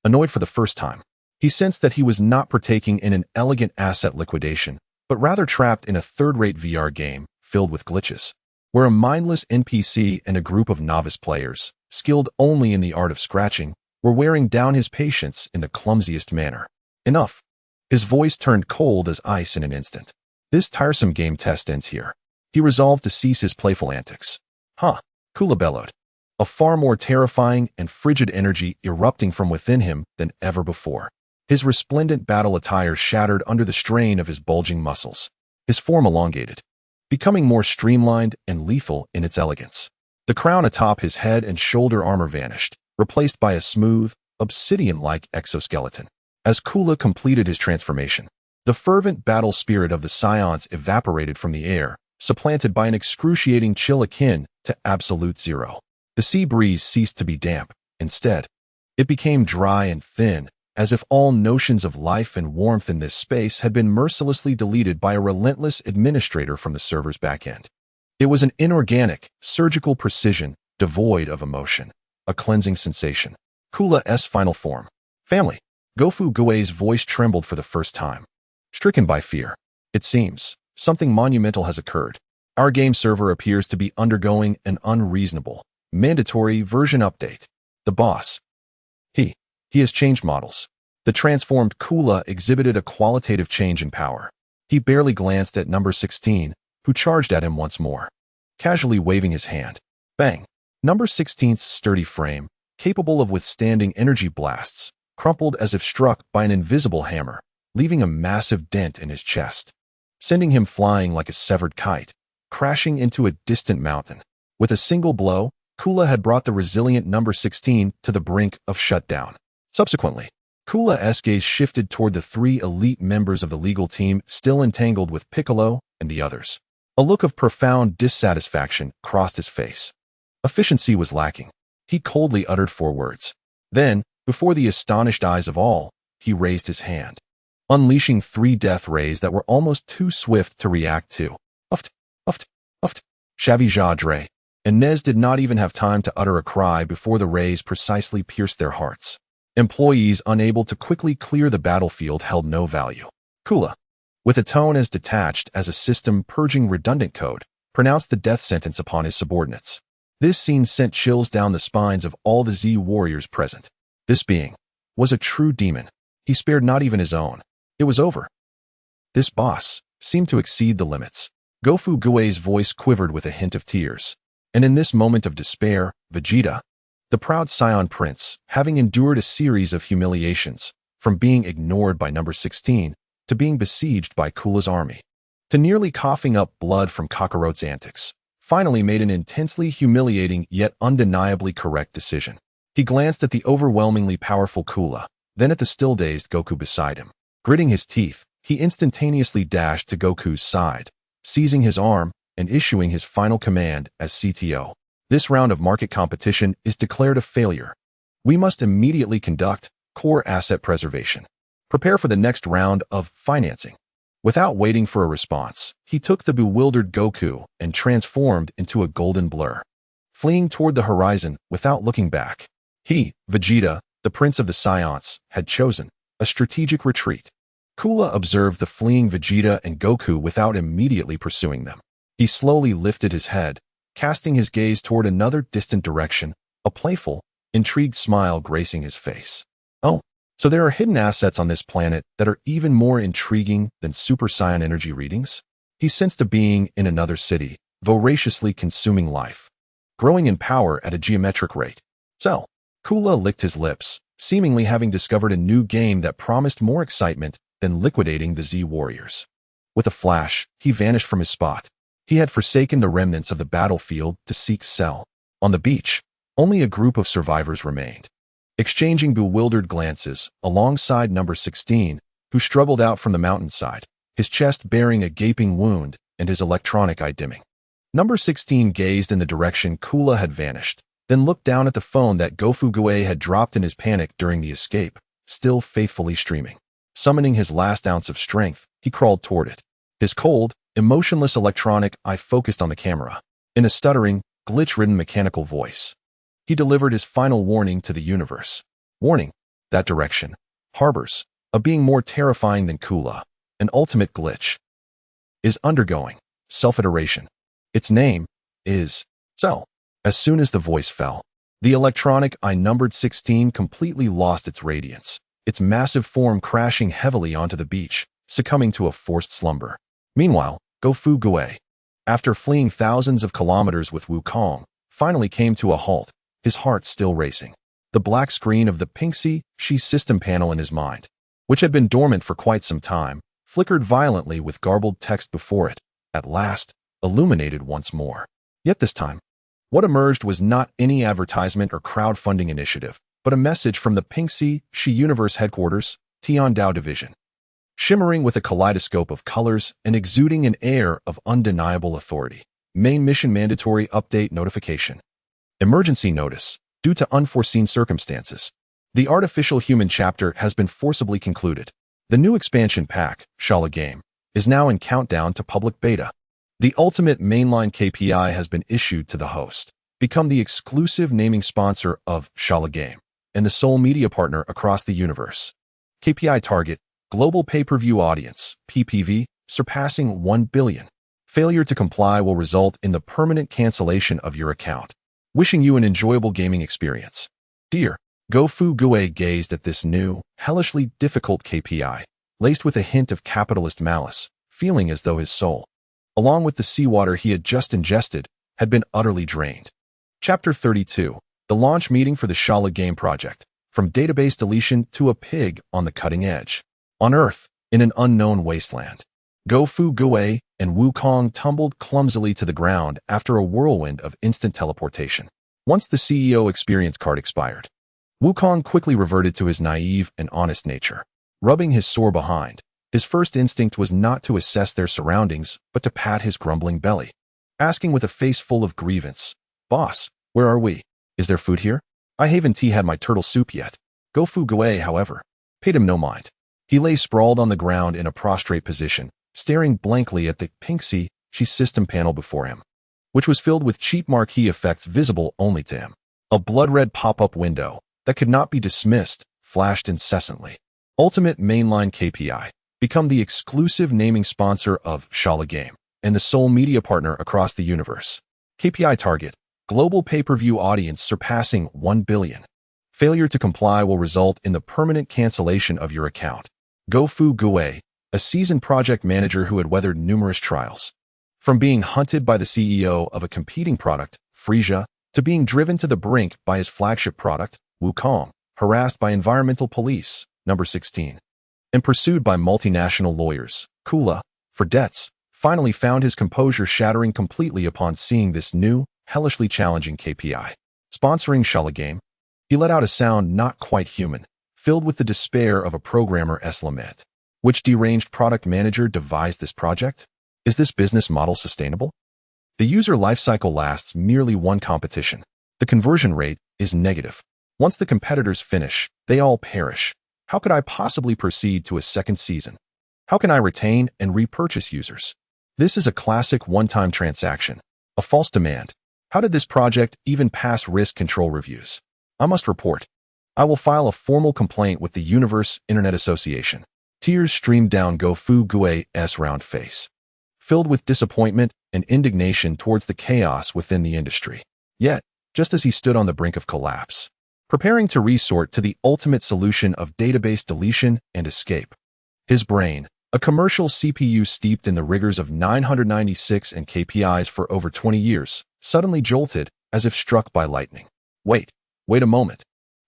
Speaker 1: annoyed for the first time. He sensed that he was not partaking in an elegant asset liquidation, but rather trapped in a third-rate VR game filled with glitches, where a mindless NPC and a group of novice players, skilled only in the art of scratching, were wearing down his patience in the clumsiest manner. Enough. His voice turned cold as ice in an instant. This tiresome game test ends here. He resolved to cease his playful antics. Huh, Kula bellowed, a far more terrifying and frigid energy erupting from within him than ever before. His resplendent battle attire shattered under the strain of his bulging muscles. His form elongated, becoming more streamlined and lethal in its elegance. The crown atop his head and shoulder armor vanished, replaced by a smooth, obsidian-like exoskeleton. As Kula completed his transformation, the fervent battle spirit of the Scions evaporated from the air, supplanted by an excruciating chill akin to absolute zero. The sea breeze ceased to be damp. Instead, it became dry and thin, as if all notions of life and warmth in this space had been mercilessly deleted by a relentless administrator from the server's backend. It was an inorganic, surgical precision, devoid of emotion, a cleansing sensation. Kula's final form. Family. Gofu Gue's voice trembled for the first time. Stricken by fear. It seems something monumental has occurred. Our game server appears to be undergoing an unreasonable, mandatory version update. The boss. He has changed models. The transformed Kula exhibited a qualitative change in power. He barely glanced at number 16, who charged at him once more, casually waving his hand. Bang! Number 16's sturdy frame, capable of withstanding energy blasts, crumpled as if struck by an invisible hammer, leaving a massive dent in his chest, sending him flying like a severed kite, crashing into a distant mountain. With a single blow, Kula had brought the resilient number 16 to the brink of shutdown. Subsequently, Kula's gaze shifted toward the three elite members of the legal team still entangled with Piccolo and the others. A look of profound dissatisfaction crossed his face. Efficiency was lacking. He coldly uttered 4 words. Then, before the astonished eyes of all, he raised his hand, unleashing 3 death rays that were almost too swift to react to. Uft, uft, uft. Xia, Dre, and Nez did not even have time to utter a cry before the rays precisely pierced their hearts. Employees unable to quickly clear the battlefield held no value. Kula, with a tone as detached as a system purging redundant code, pronounced the death sentence upon his subordinates. This scene sent chills down the spines of all the Z warriors present. This being was a true demon. He spared not even his own. It was over. This boss seemed to exceed the limits. Gofu Guei's voice quivered with a hint of tears. And in this moment of despair, Vegeta, the proud Scion Prince, having endured a series of humiliations, from being ignored by number 16, to being besieged by Cooler's army, to nearly coughing up blood from Kakarot's antics, finally made an intensely humiliating yet undeniably correct decision. He glanced at the overwhelmingly powerful Cooler, then at the still-dazed Goku beside him. Gritting his teeth, he instantaneously dashed to Goku's side, seizing his arm and issuing his final command as CTO. This round of market competition is declared a failure. We must immediately conduct core asset preservation. Prepare for the next round of financing. Without waiting for a response, he took the bewildered Goku and transformed into a golden blur. Fleeing toward the horizon without looking back, he, Vegeta, the Prince of the Scions, had chosen a strategic retreat. Cooler observed the fleeing Vegeta and Goku without immediately pursuing them. He slowly lifted his head, casting his gaze toward another distant direction, a playful, intrigued smile gracing his face. Oh, so there are hidden assets on this planet that are even more intriguing than Super Saiyan energy readings? He sensed a being in another city, voraciously consuming life, growing in power at a geometric rate. So, Cooler licked his lips, seemingly having discovered a new game that promised more excitement than liquidating the Z warriors. With a flash, he vanished from his spot. He had forsaken the remnants of the battlefield to seek Cell. On the beach, only a group of survivors remained, exchanging bewildered glances alongside number 16, who struggled out from the mountainside, his chest bearing a gaping wound and his electronic eye dimming. Number 16 gazed in the direction Cooler had vanished, then looked down at the phone that Gofu Guei had dropped in his panic during the escape, still faithfully streaming. Summoning his last ounce of strength, he crawled toward it. His cold, emotionless electronic eye focused on the camera. In a stuttering, glitch-ridden mechanical voice, he delivered his final warning to the universe. Warning, that direction harbors a being more terrifying than Cooler. An ultimate glitch is undergoing self-iteration. Its name is Cell. As soon as the voice fell, the electronic eye numbered 16 completely lost its radiance, its massive form crashing heavily onto the beach, succumbing to a forced slumber. Meanwhile, Gofu Guei, after fleeing thousands of kilometers with Wukong, finally came to a halt, his heart still racing. The black screen of the Pingxi Shi system panel in his mind, which had been dormant for quite some time, flickered violently with garbled text before it, at last, illuminated once more. Yet this time, what emerged was not any advertisement or crowdfunding initiative, but a message from the Pingxi Shi Universe headquarters, Tiandao Division. Shimmering with a kaleidoscope of colors and exuding an air of undeniable authority. Main mission mandatory update notification. Emergency notice. Due to unforeseen circumstances, the artificial human chapter has been forcibly concluded. The new expansion pack, Shala Game, is now in countdown to public beta. The ultimate mainline KPI has been issued to the host. Become the exclusive naming sponsor of Shala Game and the sole media partner across the universe. KPI target, global pay-per-view audience, PPV, surpassing 1 billion. Failure to comply will result in the permanent cancellation of your account. Wishing you an enjoyable gaming experience. Dear, Gofu Guei gazed at this new, hellishly difficult KPI, laced with a hint of capitalist malice, feeling as though his soul, along with the seawater he had just ingested, had been utterly drained. Chapter 32. The launch meeting for the Shala Game project. From database deletion to a pig on the cutting edge. On Earth, in an unknown wasteland, Gofu Guei and Wukong tumbled clumsily to the ground after a whirlwind of instant teleportation. Once the CEO experience card expired, Wukong quickly reverted to his naive and honest nature. Rubbing his sore behind, his first instinct was not to assess their surroundings, but to pat his grumbling belly. Asking with a face full of grievance, "Boss, where are we? Is there food here? I haven't had my turtle soup yet." Gofu Guei, however, paid him no mind. He lay sprawled on the ground in a prostrate position, staring blankly at the Pingxi Shi system panel before him, which was filled with cheap marquee effects visible only to him. A blood-red pop-up window that could not be dismissed flashed incessantly. Ultimate mainline KPI. Become the exclusive naming sponsor of Shala Game and the sole media partner across the universe. KPI target: global pay-per-view audience surpassing 1 billion. Failure to comply will result in the permanent cancellation of your account. Go-Fu Gue, a seasoned project manager who had weathered numerous trials. From being hunted by the CEO of a competing product, Frisia, to being driven to the brink by his flagship product, Wukong, harassed by environmental police, number 16, and pursued by multinational lawyers, Kula, for debts, finally found his composure shattering completely upon seeing this new, hellishly challenging KPI. Sponsoring Shala Game, he let out a sound not quite human, filled with the despair of a programmer's lament. Which deranged product manager devised this project? Is this business model sustainable? The user lifecycle lasts merely one competition. The conversion rate is negative. Once the competitors finish, they all perish. How could I possibly proceed to a second season? How can I retain and repurchase users? This is a classic one-time transaction, a false demand. How did this project even pass risk control reviews? I must report. I will file a formal complaint with the Universe Internet Association. Tears streamed down Go-Fu Gue's round face, filled with disappointment and indignation towards the chaos within the industry. Yet, just as he stood on the brink of collapse, preparing to resort to the ultimate solution of database deletion and escape, his brain, a commercial CPU steeped in the rigors of 996 and KPIs for over 20 years, suddenly jolted as if struck by lightning. Wait a moment.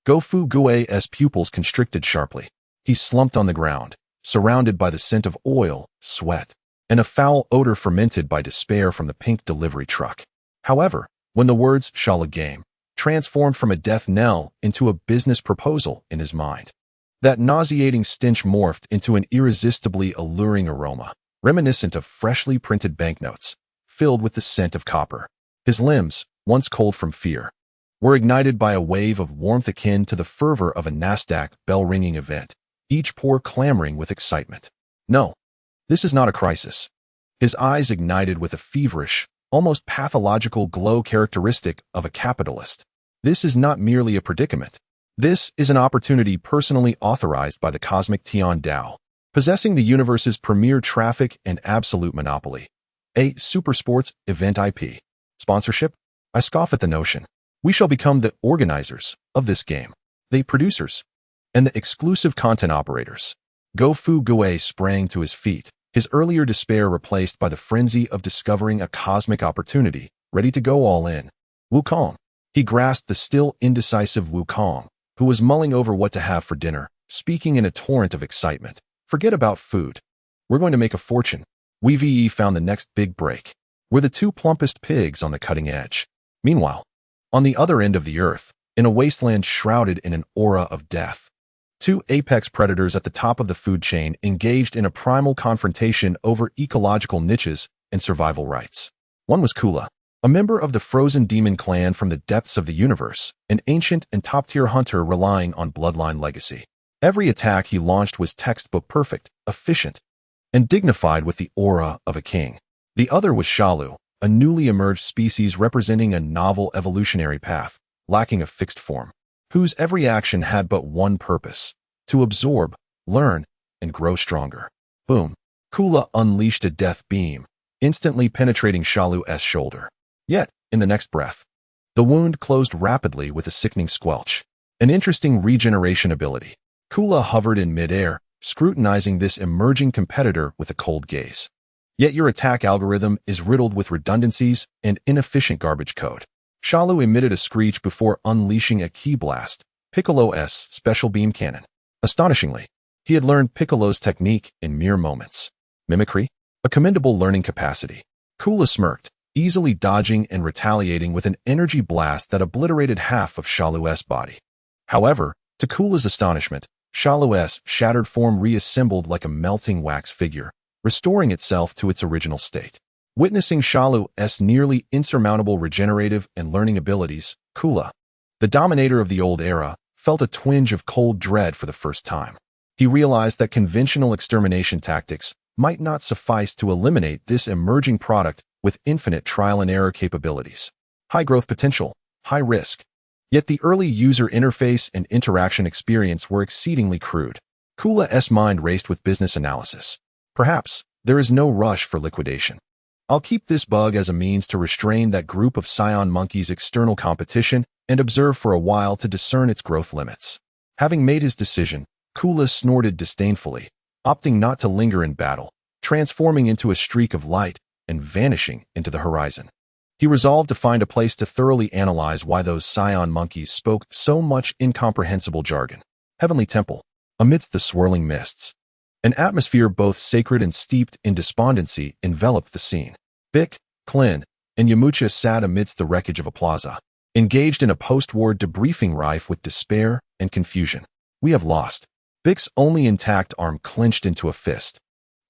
Speaker 1: Go-Fu Gue's pupils constricted sharply. He slumped on the ground, surrounded by the scent of oil, sweat, and a foul odor fermented by despair from the pink delivery truck. However, when the words Shala Game transformed from a death knell into a business proposal in his mind, that nauseating stench morphed into an irresistibly alluring aroma, reminiscent of freshly printed banknotes, filled with the scent of copper. His limbs, once cold from fear, were ignited by a wave of warmth akin to the fervor of a NASDAQ bell-ringing event, each pore clamoring with excitement. No, this is not a crisis. His eyes ignited with a feverish, almost pathological glow characteristic of a capitalist. This is not merely a predicament. This is an opportunity personally authorized by the cosmic Tian Dao, possessing the universe's premier traffic and absolute monopoly. A Supersports event IP. Sponsorship? I scoff at the notion. We shall become the organizers of this game, the producers, and the exclusive content operators. Go-Fu Gue sprang to his feet, his earlier despair replaced by the frenzy of discovering a cosmic opportunity, ready to go all in. Wukong. He grasped the still indecisive Wukong, who was mulling over what to have for dinner, speaking in a torrent of excitement. Forget about food. We're going to make a fortune. We found the next big break. We're the two plumpest pigs on the cutting edge. Meanwhile, on the other end of the earth, in a wasteland shrouded in an aura of death, two apex predators at the top of the food chain engaged in a primal confrontation over ecological niches and survival rights. One was Kula, a member of the frozen demon clan from the depths of the universe, an ancient and top-tier hunter relying on bloodline legacy. Every attack he launched was textbook perfect, efficient, and dignified with the aura of a king. The other was Shalu, a newly emerged species representing a novel evolutionary path, lacking a fixed form, whose every action had but one purpose: to absorb, learn, and grow stronger. Boom. Kula unleashed a death beam, instantly penetrating Shalu's shoulder. Yet, in the next breath, the wound closed rapidly with a sickening squelch. An interesting regeneration ability. Kula hovered in midair, scrutinizing this emerging competitor with a cold gaze. Yet your attack algorithm is riddled with redundancies and inefficient garbage code. Shalu emitted a screech before unleashing a key blast, Piccolo's special beam cannon. Astonishingly, he had learned Piccolo's technique in mere moments. Mimicry? A commendable learning capacity. Kula smirked, easily dodging and retaliating with an energy blast that obliterated half of Shalu's body. However, to Kula's astonishment, Shalu's shattered form reassembled like a melting wax figure, restoring itself to its original state. Witnessing Shalu's nearly insurmountable regenerative and learning abilities, Kula, the dominator of the old era, felt a twinge of cold dread for the first time. He realized that conventional extermination tactics might not suffice to eliminate this emerging product with infinite trial and error capabilities. High growth potential, high risk. Yet the early user interface and interaction experience were exceedingly crude. Kula's mind raced with business analysis. Perhaps there is no rush for liquidation. I'll keep this bug as a means to restrain that group of Scion monkeys' external competition and observe for a while to discern its growth limits. Having made his decision, Kula snorted disdainfully, opting not to linger in battle, transforming into a streak of light and vanishing into the horizon. He resolved to find a place to thoroughly analyze why those Scion monkeys spoke so much incomprehensible jargon. Heavenly Temple, amidst the swirling mists. An atmosphere both sacred and steeped in despondency enveloped the scene. Bick, Klin, and Yamucha sat amidst the wreckage of a plaza, engaged in a post-war debriefing rife with despair and confusion. We have lost. Bick's only intact arm clenched into a fist,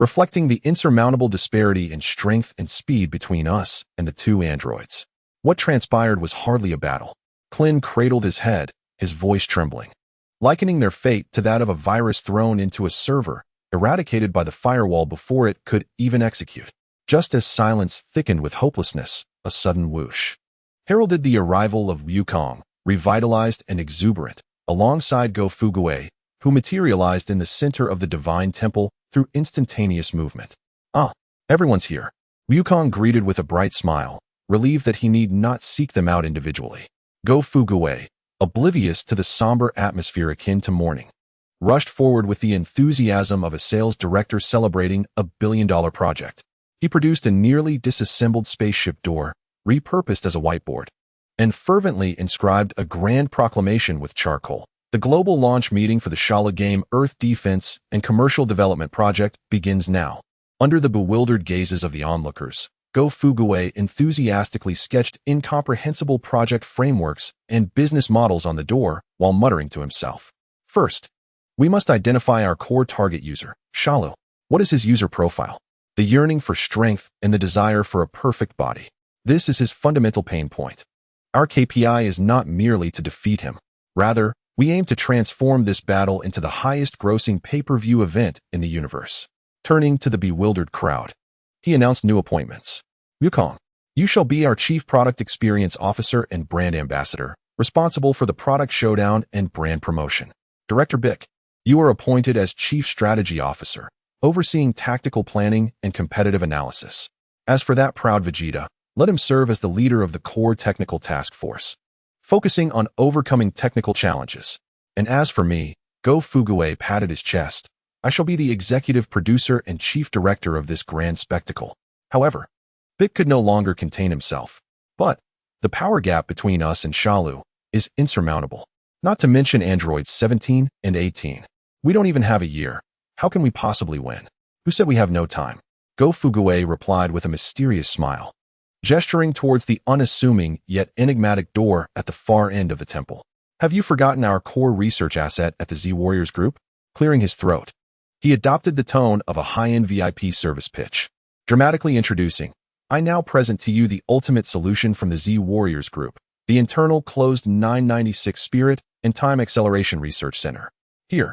Speaker 1: reflecting the insurmountable disparity in strength and speed between us and the two androids. What transpired was hardly a battle. Klin cradled his head, his voice trembling, likening their fate to that of a virus thrown into a server, eradicated by the firewall before it could even execute. Just as silence thickened with hopelessness, a sudden whoosh heralded the arrival of Wukong, revitalized and exuberant, alongside Go Fuguei, who materialized in the center of the Divine Temple through instantaneous movement. Ah, everyone's here. Wukong greeted with a bright smile, relieved that he need not seek them out individually. Go Fuguei, oblivious to the somber atmosphere akin to mourning, rushed forward with the enthusiasm of a sales director celebrating a billion-dollar project. He produced a nearly disassembled spaceship door, repurposed as a whiteboard, and fervently inscribed a grand proclamation with charcoal. The global launch meeting for the Shala game Earth Defense and Commercial Development Project begins now. Under the bewildered gazes of the onlookers, Go Fuguei enthusiastically sketched incomprehensible project frameworks and business models on the door while muttering to himself. First, we must identify our core target user, Shalu. What is his user profile? The yearning for strength and the desire for a perfect body. This is his fundamental pain point. Our KPI is not merely to defeat him. Rather, we aim to transform this battle into the highest-grossing pay-per-view event in the universe. Turning to the bewildered crowd, he announced new appointments. Wukong, you shall be our Chief Product Experience Officer and Brand Ambassador, responsible for the product showdown and brand promotion. Director Bick, you are appointed as Chief Strategy Officer, overseeing tactical planning and competitive analysis. As for that proud Vegeta, let him serve as the leader of the core technical task force, focusing on overcoming technical challenges. And as for me, Go Fuguei patted his chest. I shall be the executive producer and chief director of this grand spectacle. However, Bick could no longer contain himself. But the power gap between us and Shalu is insurmountable. Not to mention androids 17 and 18. We don't even have a year. How can we possibly win? Who said we have no time? Go Fuguei replied with a mysterious smile, gesturing towards the unassuming yet enigmatic door at the far end of the temple. Have you forgotten our core research asset at the Z Warriors group? Clearing his throat, he adopted the tone of a high-end VIP service pitch, dramatically introducing, I now present to you the ultimate solution from the Z Warriors group, the internal closed 996 Spirit and Time Acceleration Research Center. Here,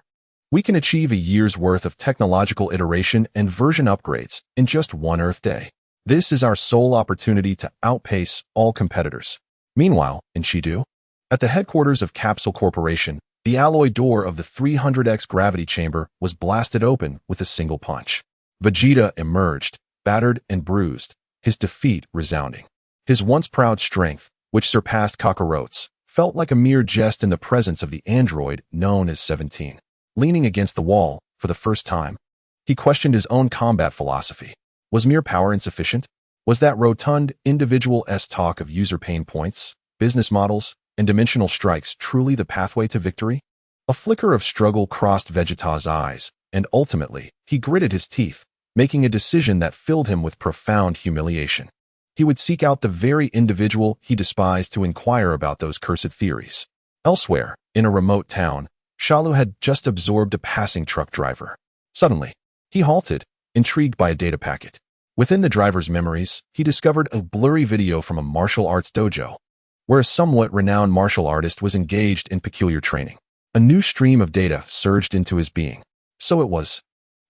Speaker 1: we can achieve a year's worth of technological iteration and version upgrades in just one Earth day. This is our sole opportunity to outpace all competitors. Meanwhile, in Shidu, at the headquarters of Capsule Corporation, the alloy door of the 300X gravity chamber was blasted open with a single punch. Vegeta emerged, battered and bruised, his defeat resounding. His once proud strength, which surpassed Kakaroto's, felt like a mere jest in the presence of the android known as 17. Leaning against the wall, for the first time, he questioned his own combat philosophy. Was mere power insufficient? Was that rotund individual-esque talk of user pain points, business models, and dimensional strikes truly the pathway to victory? A flicker of struggle crossed Vegeta's eyes, and ultimately, he gritted his teeth, making a decision that filled him with profound humiliation. He would seek out the very individual he despised to inquire about those cursed theories. Elsewhere, in a remote town, Shalu had just absorbed a passing truck driver. Suddenly, he halted, intrigued by a data packet. Within the driver's memories, he discovered a blurry video from a martial arts dojo, where a somewhat renowned martial artist was engaged in peculiar training. A new stream of data surged into his being. So it was.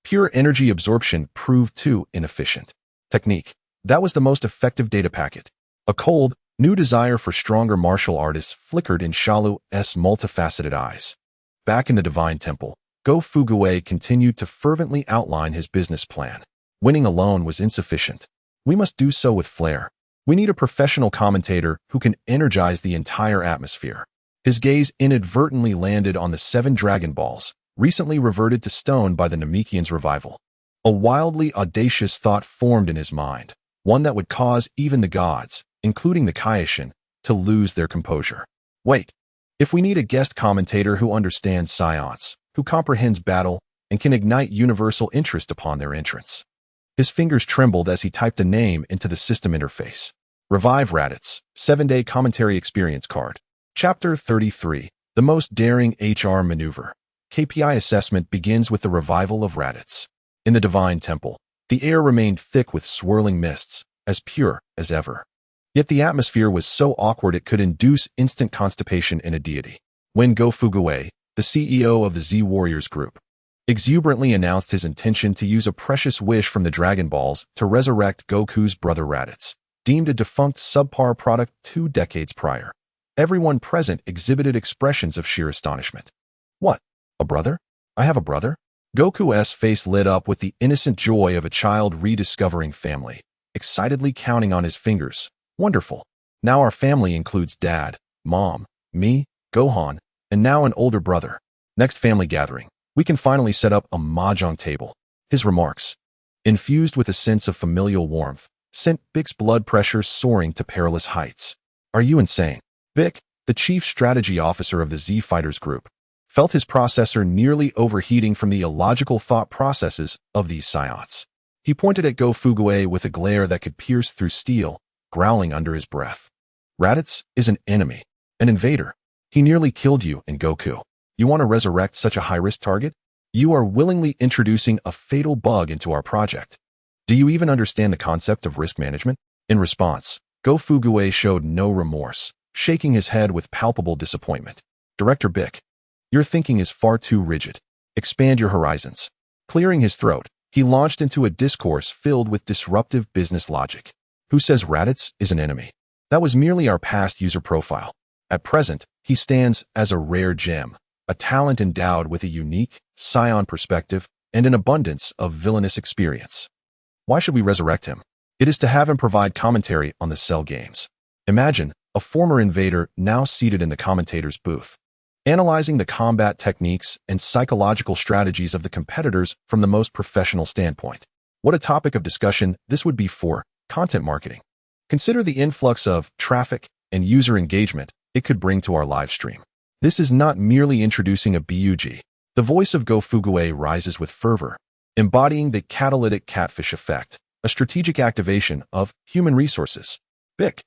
Speaker 1: Pure energy absorption proved too inefficient. Technique. That was the most effective data packet. A cold, new desire for stronger martial artists flickered in Shalu's multifaceted eyes. Back in the Divine Temple, Go Fuguei continued to fervently outline his business plan. Winning alone was insufficient. We must do so with flair. We need a professional commentator who can energize the entire atmosphere. His gaze inadvertently landed on the 7 Dragon Balls, recently reverted to stone by the Namekian's revival. A wildly audacious thought formed in his mind, one that would cause even the gods, including the Kaioshin, to lose their composure. Wait, if we need a guest commentator who understands science, who comprehends battle, and can ignite universal interest upon their entrance. His fingers trembled as he typed a name into the system interface. Revive Raditz, 7-day commentary experience card. Chapter 33, The Most Daring HR Maneuver. KPI assessment begins with the revival of Raditz. In the Divine Temple, the air remained thick with swirling mists, as pure as ever. Yet the atmosphere was so awkward it could induce instant constipation in a deity. When Go Fuguei, the CEO of the Z Warriors Group, exuberantly announced his intention to use a precious wish from the Dragon Balls to resurrect Goku's brother Raditz, deemed a defunct subpar product 2 decades prior. Everyone present exhibited expressions of sheer astonishment. What? A brother? I have a brother? Goku's face lit up with the innocent joy of a child rediscovering family, excitedly counting on his fingers. Wonderful. Now our family includes Dad, Mom, me, Gohan, and now an older brother. Next family gathering, we can finally set up a mahjong table. His remarks, infused with a sense of familial warmth, sent Bik's blood pressure soaring to perilous heights. Are you insane? Bik, the chief strategy officer of the Z Fighters Group, felt his processor nearly overheating from the illogical thought processes of these psiots. He pointed at Go Fuguei with a glare that could pierce through steel, growling under his breath. Raditz is an enemy, an invader. He nearly killed you and Goku. You want to resurrect such a high-risk target? You are willingly introducing a fatal bug into our project. Do you even understand the concept of risk management? In response, Go Fuguei showed no remorse, shaking his head with palpable disappointment. Director Bik, your thinking is far too rigid. Expand your horizons. Clearing his throat, he launched into a discourse filled with disruptive business logic. Who says Raditz is an enemy? That was merely our past user profile. At present, he stands as a rare gem, a talent endowed with a unique, scion perspective and an abundance of villainous experience. Why should we resurrect him? It is to have him provide commentary on the Cell games. Imagine a former invader now seated in the commentator's booth, analyzing the combat techniques and psychological strategies of the competitors from the most professional standpoint. What a topic of discussion this would be for content marketing. Consider the influx of traffic and user engagement it could bring to our live stream. This is not merely introducing a BUG. The voice of Go Fuguei rises with fervor, embodying the catalytic catfish effect, a strategic activation of human resources. Bik.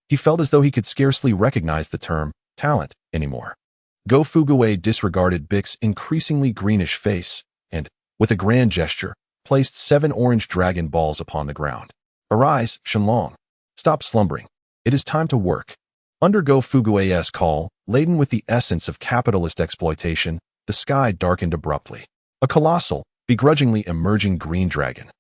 Speaker 1: He felt as though he could scarcely recognize the term talent anymore. Go Fuguei disregarded Bik's increasingly greenish face and, with a grand gesture, placed 7 orange Dragon Balls upon the ground. Arise, Shenlong. Stop slumbering. It is time to work. Under Go Fuguei's call, laden with the essence of capitalist exploitation, the sky darkened abruptly. A colossal, begrudgingly emerging green dragon,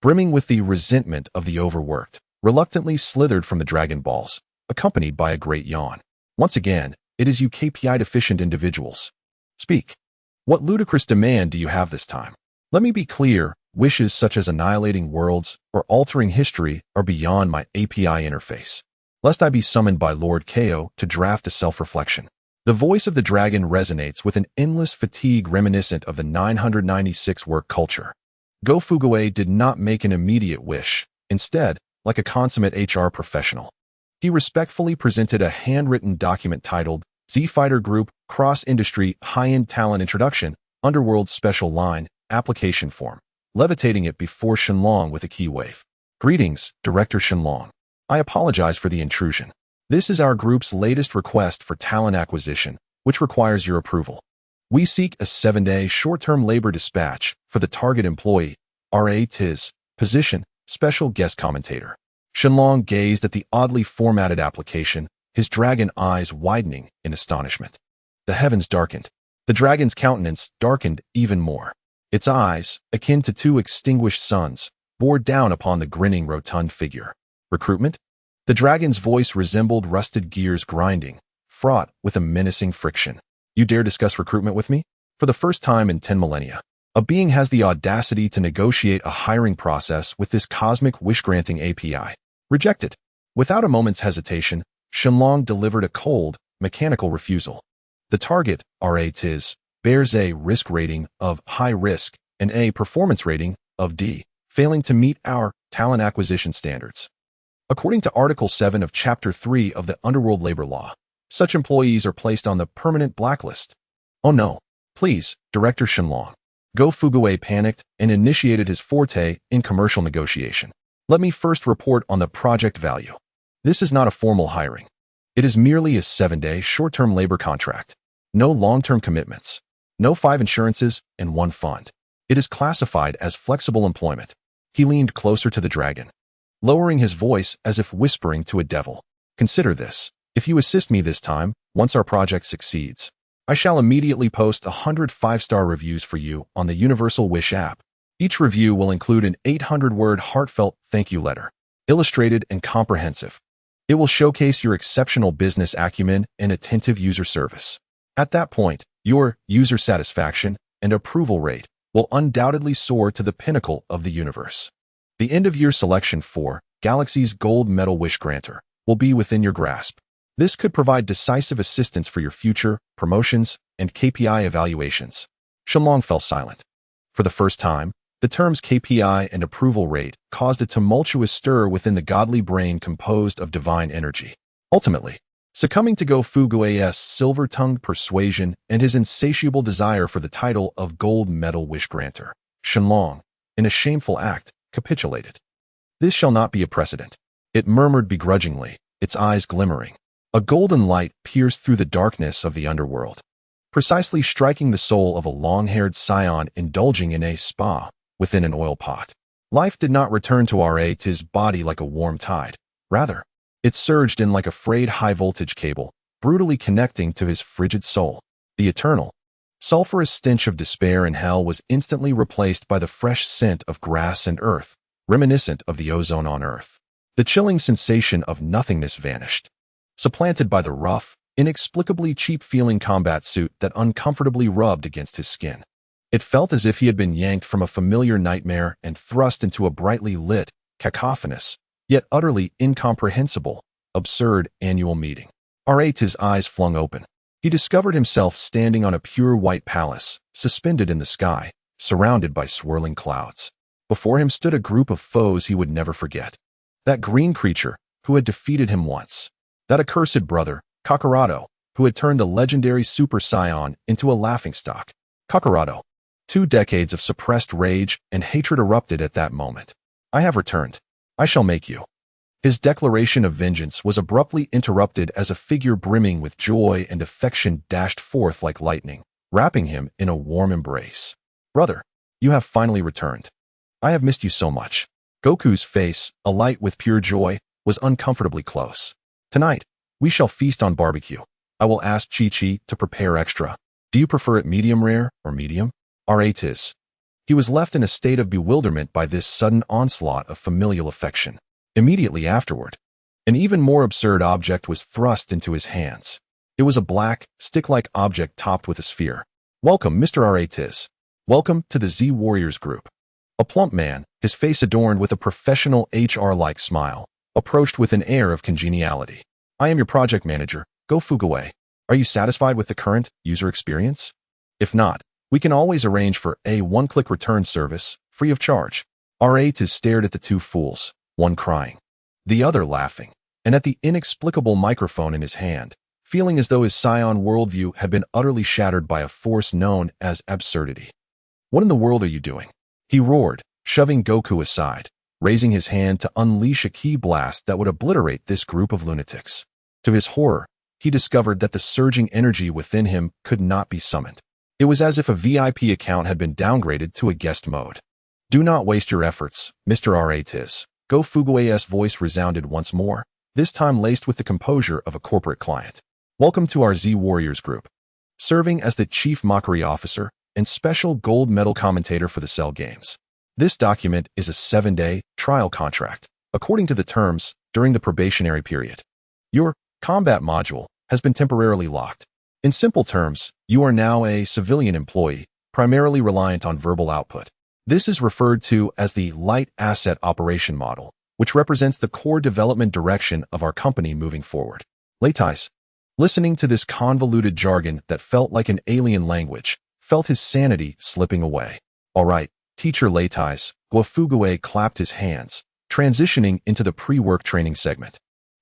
Speaker 1: brimming with the resentment of the overworked, reluctantly slithered from the Dragon Balls, accompanied by a great yawn. Once again, it is you KPI-deficient individuals. Speak. What ludicrous demand do you have this time? Let me be clear, wishes such as annihilating worlds or altering history are beyond my API interface, lest I be summoned by Lord Ko to draft a self-reflection. The voice of the dragon resonates with an endless fatigue reminiscent of the 996 work culture. Go Fuguei did not make an immediate wish. Instead, like a consummate HR professional, he respectfully presented a handwritten document titled Z Fighter Group Cross-Industry High-End Talent Introduction, Underworld Special Line, Application Form, levitating it before Shenlong with a key wave. Greetings, Director Shenlong. I apologize for the intrusion. This is our group's latest request for talent acquisition, which requires your approval. We seek a 7-day short-term labor dispatch for the target employee, RA-TIS, position, special guest commentator. Shenlong gazed at the oddly formatted application, his dragon eyes widening in astonishment. The heavens darkened. The dragon's countenance darkened even more. Its eyes, akin to 2 extinguished suns, bore down upon the grinning rotund figure. Recruitment? The dragon's voice resembled rusted gears grinding, fraught with a menacing friction. You dare discuss recruitment with me? For the first time in 10 millennia. A being has the audacity to negotiate a hiring process with this cosmic wish-granting API. Rejected. Without a moment's hesitation, Shenlong delivered a cold, mechanical refusal. The target, RA-TIS, bears a risk rating of high risk and a performance rating of D, failing to meet our talent acquisition standards. According to Article 7 of Chapter 3 of the Underworld Labor Law, such employees are placed on the permanent blacklist. Oh no. Please, Director Shenlong. Go Fuguwei panicked and initiated his forte in commercial negotiation. Let me first report on the project value. This is not a formal hiring. It is merely a 7-day short-term labor contract. No long-term commitments. No 5 insurances and 1 fund. It is classified as flexible employment. He leaned closer to the dragon, lowering his voice as if whispering to a devil. Consider this. If you assist me this time, once our project succeeds, I shall immediately post 100 5-star reviews for you on the Universal Wish app. Each review will include an 800-word heartfelt thank you letter, illustrated and comprehensive. It will showcase your exceptional business acumen and attentive user service. At that point, your user satisfaction and approval rate will undoubtedly soar to the pinnacle of the universe. The end-of-year selection for Galaxy's Gold Medal Wish Granter will be within your grasp. This could provide decisive assistance for your future promotions and KPI evaluations. Shenlong fell silent. For the first time, the terms KPI and approval rate caused a tumultuous stir within the godly brain composed of divine energy. Ultimately, succumbing to Go Fuguei's silver-tongued persuasion and his insatiable desire for the title of Gold Medal Wish Granter, Shenlong, in a shameful act, capitulated. This shall not be a precedent. It murmured begrudgingly, its eyes glimmering. A golden light pierced through the darkness of the underworld, precisely striking the soul of a long-haired scion indulging in a spa within an oil pot. Life did not return to RA-TIS body like a warm tide. Rather, it surged in like a frayed high-voltage cable, brutally connecting to his frigid soul. The eternal, sulphurous stench of despair and hell was instantly replaced by the fresh scent of grass and earth, reminiscent of the ozone on Earth. The chilling sensation of nothingness vanished, supplanted by the rough, inexplicably cheap-feeling combat suit that uncomfortably rubbed against his skin. It felt as if he had been yanked from a familiar nightmare and thrust into a brightly lit, cacophonous, yet utterly incomprehensible, absurd annual meeting. RA-TIS eyes flung open. He discovered himself standing on a pure white palace, suspended in the sky, surrounded by swirling clouds. Before him stood a group of foes he would never forget. That green creature, who had defeated him once. That accursed brother, Kakarado, who had turned the legendary Super Saiyan into a laughingstock. Kakarado. 2 decades of suppressed rage and hatred erupted at that moment. I have returned. I shall make you. His declaration of vengeance was abruptly interrupted as a figure brimming with joy and affection dashed forth like lightning, wrapping him in a warm embrace. Brother, you have finally returned. I have missed you so much. Goku's face, alight with pure joy, was uncomfortably close. Tonight, we shall feast on barbecue. I will ask Chi-Chi to prepare extra. Do you prefer it medium rare or medium? RA-TIS. He was left in a state of bewilderment by this sudden onslaught of familial affection. Immediately afterward, an even more absurd object was thrust into his hands. It was a black, stick-like object topped with a sphere. Welcome, Mr. RA-TIS. Welcome to the Z Warriors group. A plump man, his face adorned with a professional HR-like smile, approached with an air of congeniality. I am your project manager, Go Fuguei. Are you satisfied with the current user experience? If not, we can always arrange for a one-click return service, free of charge. RA-TIS stared at the 2 fools, one crying, the other laughing, and at the inexplicable microphone in his hand, feeling as though his scion worldview had been utterly shattered by a force known as absurdity. What in the world are you doing? He roared, shoving Goku aside, raising his hand to unleash a ki blast that would obliterate this group of lunatics. To his horror, he discovered that the surging energy within him could not be summoned. It was as if a VIP account had been downgraded to a guest mode. Do not waste your efforts, Mr. RA-TIS. Go Fuguei's voice resounded once more, this time laced with the composure of a corporate client. Welcome to our Z Warriors group. Serving as the Chief Mockery Officer and Special Gold Medal Commentator for the Cell Games. This document is a 7-day trial contract, according to the terms, during the probationary period. Your combat module has been temporarily locked. In simple terms, you are now a civilian employee, primarily reliant on verbal output. This is referred to as the light asset operation model, which represents the core development direction of our company moving forward. Leitais, listening to this convoluted jargon that felt like an alien language, felt his sanity slipping away. All right, Teacher Leitais, Guofugue clapped his hands, transitioning into the pre-work training segment.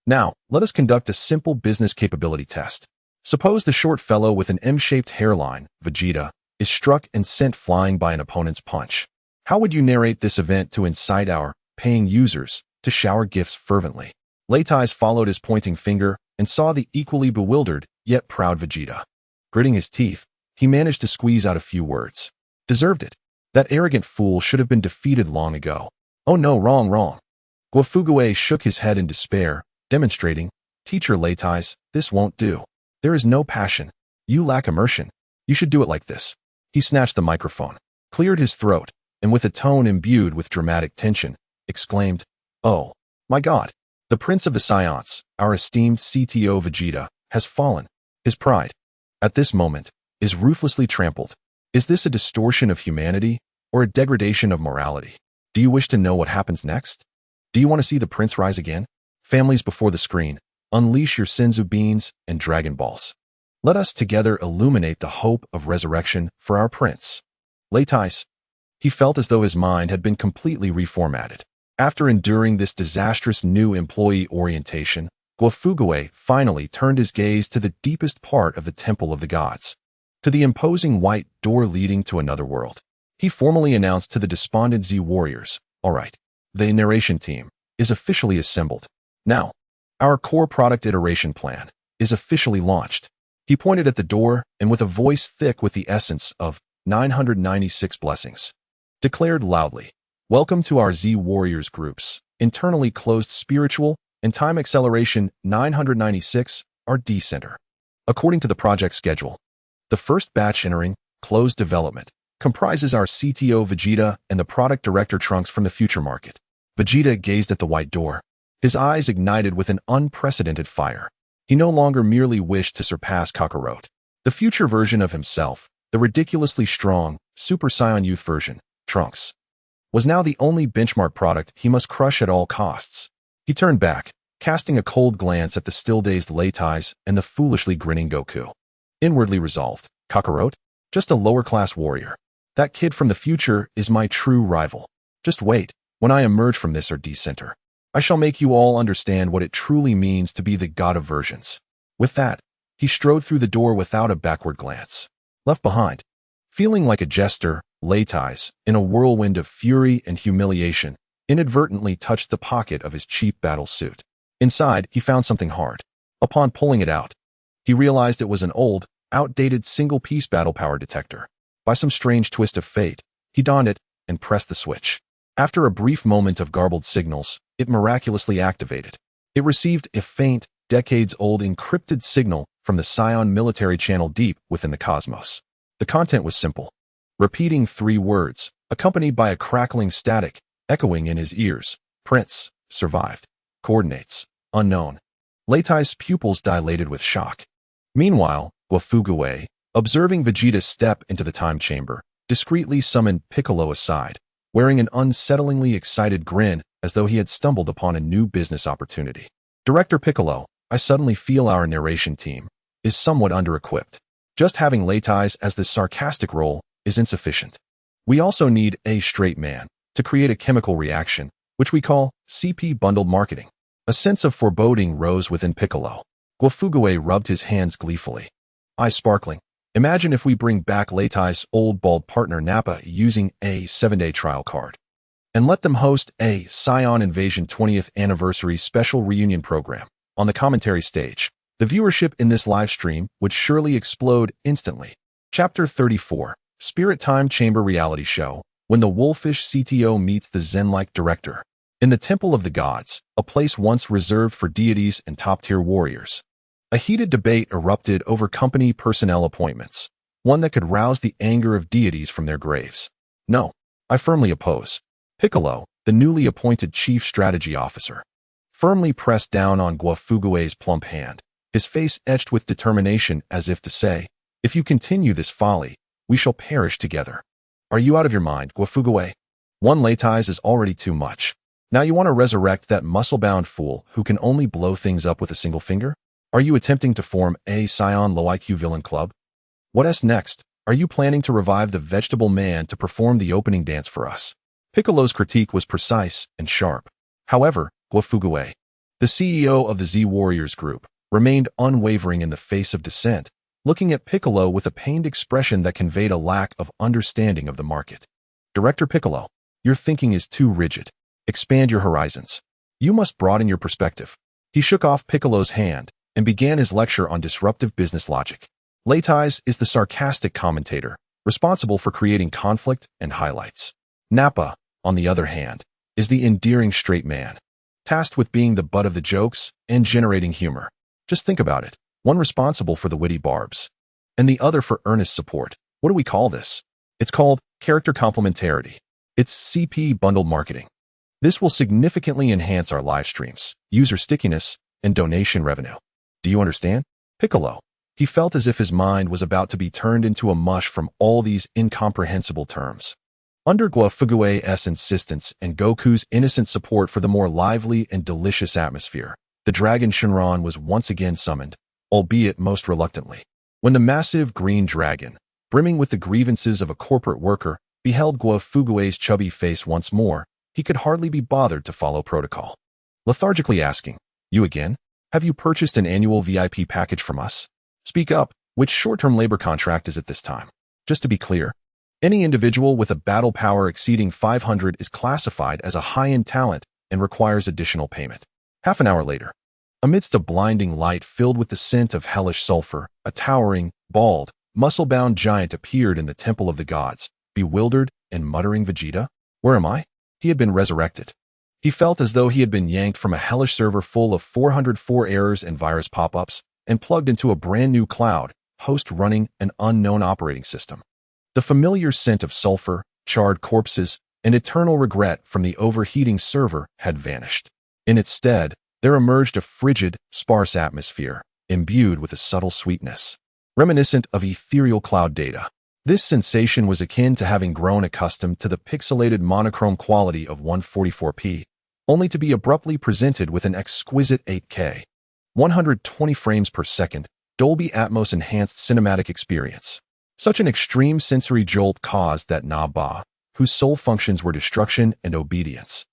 Speaker 1: Now, let us conduct a simple business capability test. Suppose the short fellow with an M-shaped hairline, Vegeta, is struck and sent flying by an opponent's punch. How would you narrate this event to incite our paying users to shower gifts fervently? Leitais followed his pointing finger and saw the equally bewildered yet proud Vegeta. Gritting his teeth, he managed to squeeze out a few words. Deserved it. That arrogant fool should have been defeated long ago. Oh no, wrong. Guofugue shook his head in despair, demonstrating, Teacher Leitais, this won't do. There is no passion. You lack immersion. You should do it like this. He snatched the microphone, cleared his throat, and with a tone imbued with dramatic tension, exclaimed, Oh, my God. The Prince of the Saiyans, our esteemed CTO Vegeta, has fallen. His pride, at this moment, is ruthlessly trampled. Is this a distortion of humanity or a degradation of morality? Do you wish to know what happens next? Do you want to see the prince rise again? Families before the screen, unleash your Senzu beans and Dragon Balls. Let us together illuminate the hope of resurrection for our prince. Leitais. He felt as though his mind had been completely reformatted. After enduring this disastrous new employee orientation, Guofugue finally turned his gaze to the deepest part of the Temple of the Gods, to the imposing white door leading to another world. He formally announced to the despondent Z warriors, All right, the narration team is officially assembled. Now, our core product iteration plan is officially launched. He pointed at the door and with a voice thick with the essence of 996 blessings, declared loudly, Welcome to our Z Warriors groups, internally closed spiritual and time acceleration 996, our D Center. According to the project schedule, the first batch entering closed development comprises our CTO Vegeta and the product director Trunks from the future market. Vegeta gazed at the white door, his eyes ignited with an unprecedented fire. He no longer merely wished to surpass Kakarot. The future version of himself, the ridiculously strong, Super Saiyan Youth version, Trunks, was now the only benchmark product he must crush at all costs. He turned back, casting a cold glance at the still-dazed Leitais and the foolishly grinning Goku. Inwardly resolved, Kakarot? Just a lower-class warrior. That kid from the future is my true rival. Just wait, when I emerge from this RD Center, I shall make you all understand what it truly means to be the god of versions. With that, he strode through the door without a backward glance. Left behind, feeling like a jester, Leitais, in a whirlwind of fury and humiliation, inadvertently touched the pocket of his cheap battle suit. Inside, he found something hard. Upon pulling it out, he realized it was an old, outdated single-piece battle power detector. By some strange twist of fate, he donned it and pressed the switch. After a brief moment of garbled signals, it miraculously activated. It received a faint, decades-old encrypted signal from the Scion military channel deep within the cosmos. The content was simple, repeating 3 words, accompanied by a crackling static, echoing in his ears. Prince, survived. Coordinates, unknown. Leitais' pupils dilated with shock. Meanwhile, Guofugue, observing Vegeta step into the time chamber, discreetly summoned Piccolo aside, wearing an unsettlingly excited grin as though he had stumbled upon a new business opportunity. Director Piccolo, I suddenly feel our narration team is somewhat under-equipped. Just having Leitais as this sarcastic role is insufficient. We also need a straight man to create a chemical reaction, which we call CP bundled marketing. A sense of foreboding rose within Piccolo. Guofugue rubbed his hands gleefully, eyes sparkling. Imagine if we bring back Leitais' old bald partner Nappa using a 7-day trial card, and let them host a Scion Invasion 20th Anniversary Special Reunion program. On the commentary stage, the viewership in this live stream would surely explode instantly. Chapter 34, Spirit Time Chamber Reality Show, when the Wolfish CTO meets the Zen-like director. In the Temple of the Gods, a place once reserved for deities and top-tier warriors, a heated debate erupted over company personnel appointments, one that could rouse the anger of deities from their graves. No, I firmly oppose. Piccolo, the newly appointed Chief Strategy Officer, firmly pressed down on Guofugue's plump hand, his face etched with determination as if to say, if you continue this folly, we shall perish together. Are you out of your mind, Guo? One Leitais is already too much. Now you want to resurrect that muscle-bound fool who can only blow things up with a single finger? Are you attempting to form a Scion low IQ villain club? What's next? Are you planning to revive the vegetable man to perform the opening dance for us? Piccolo's critique was precise and sharp. However, Guo, the CEO of the Z Warriors group, remained unwavering in the face of dissent, looking at Piccolo with a pained expression that conveyed a lack of understanding of the market. Director Piccolo, your thinking is too rigid. Expand your horizons. You must broaden your perspective. He shook off Piccolo's hand and began his lecture on disruptive business logic. Leitais is the sarcastic commentator, responsible for creating conflict and highlights. Nappa, on the other hand, is the endearing straight man, tasked with being the butt of the jokes and generating humor. Just think about it. One responsible for the witty barbs, and the other for earnest support. What do we call this? It's called character complementarity. It's CP bundled marketing. This will significantly enhance our live streams, user stickiness, and donation revenue. Do you understand? Piccolo. He felt as if his mind was about to be turned into a mush from all these incomprehensible terms. Under Guo's insistence and Goku's innocent support for the more lively and delicious atmosphere, the dragon Shenron was once again summoned, albeit most reluctantly. When the massive green dragon, brimming with the grievances of a corporate worker, beheld Guo's chubby face once more, he could hardly be bothered to follow protocol. Lethargically asking, "You again? Have you purchased an annual VIP package from us? Speak up, which short-term labor contract is it this time?" Just to be clear, any individual with a battle power exceeding 500 is classified as a high-end talent and requires additional payment. Half an hour later, amidst a blinding light filled with the scent of hellish sulfur, a towering, bald, muscle-bound giant appeared in the Temple of the Gods, bewildered and muttering, "Vegeta? Where am I?" He had been resurrected. He felt as though he had been yanked from a hellish server full of 404 errors and virus pop-ups and plugged into a brand new cloud, host running an unknown operating system. The familiar scent of sulfur, charred corpses, and eternal regret from the overheating server had vanished. In its stead, there emerged a frigid, sparse atmosphere, imbued with a subtle sweetness, reminiscent of ethereal cloud data. This sensation was akin to having grown accustomed to the pixelated monochrome quality of 144p, only to be abruptly presented with an exquisite 8K, 120 frames per second, Dolby Atmos enhanced cinematic experience. Such an extreme sensory jolt caused that Naba, whose sole functions were destruction and obedience,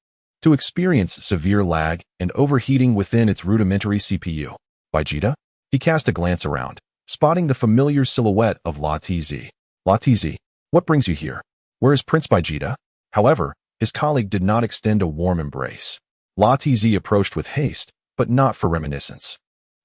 Speaker 1: to experience severe lag and overheating within its rudimentary CPU. Vegeta? He cast a glance around, spotting the familiar silhouette of La TZ. La TZ, what brings you here? Where is Prince Vegeta? However, his colleague did not extend a warm embrace. La TZ approached with haste, but not for reminiscence.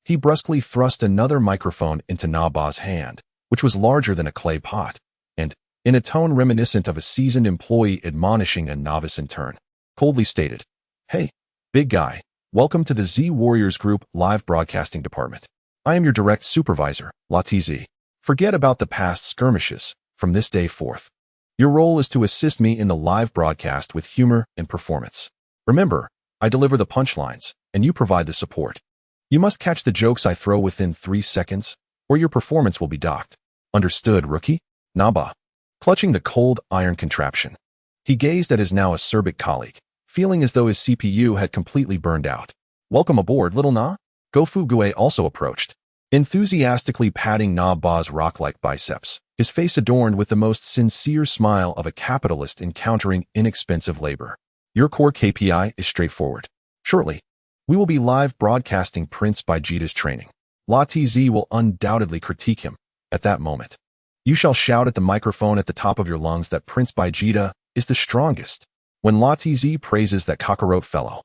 Speaker 1: He brusquely thrust another microphone into Naba's hand, which was larger than a clay pot, and, in a tone reminiscent of a seasoned employee admonishing a novice intern, coldly stated, "Hey, big guy, welcome to the Z Warriors Group live broadcasting department. I am your direct supervisor, La TZ. Forget about the past skirmishes. From this day forth, your role is to assist me in the live broadcast with humor and performance. Remember, I deliver the punchlines, and you provide the support. You must catch the jokes I throw within 3 seconds, or your performance will be docked. Understood, rookie?" Naba, clutching the cold iron contraption, he gazed at his now acerbic colleague, feeling as though his CPU had completely burned out. "Welcome aboard, little Na." Gofugue also approached, enthusiastically patting Naba's rock-like biceps, his face adorned with the most sincere smile of a capitalist encountering inexpensive labor. "Your core KPI is straightforward. Shortly, we will be live broadcasting Prince Vegeta's training. La TZ will undoubtedly critique him. At that moment, you shall shout at the microphone at the top of your lungs that Prince Vegeta is the strongest. When La TZ praises that Kakarot fellow,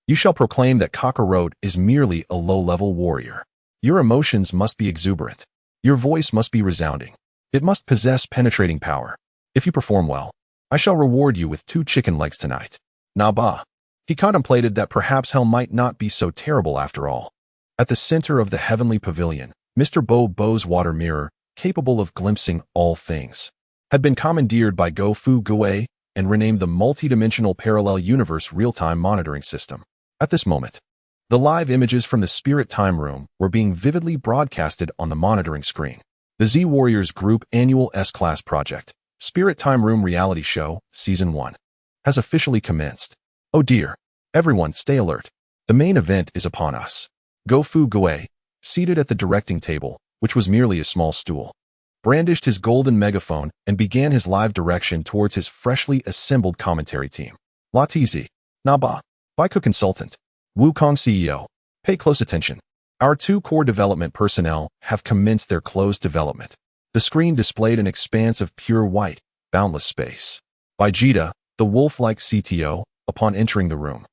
Speaker 1: you shall proclaim that Kakarot is merely a low-level warrior. Your emotions must be exuberant. Your voice must be resounding. It must possess penetrating power. If you perform well, I shall reward you with 2 chicken legs tonight." Naba. He contemplated that perhaps hell might not be so terrible after all. At the center of the heavenly pavilion, Mr. Bo's water mirror, capable of glimpsing all things, had been commandeered by Gofugue and renamed the Multidimensional Parallel Universe Real-Time Monitoring System. At this moment, the live images from the Spirit Time Room were being vividly broadcasted on the monitoring screen. The Z Warriors Group Annual S-Class Project, Spirit Time Room Reality Show, Season 1, has officially commenced. Oh dear. Everyone, stay alert. The main event is upon us. Go-Fu Gue, seated at the directing table, which was merely a small stool, brandished his golden megaphone and began his live direction towards his freshly assembled commentary team. La TZ, Naba, Baiku Consultant, Wukong CEO. Pay close attention. Our two core development personnel have commenced their closed development. The screen displayed an expanse of pure white, boundless space. Vegeta, the wolf-like CTO, upon entering the room,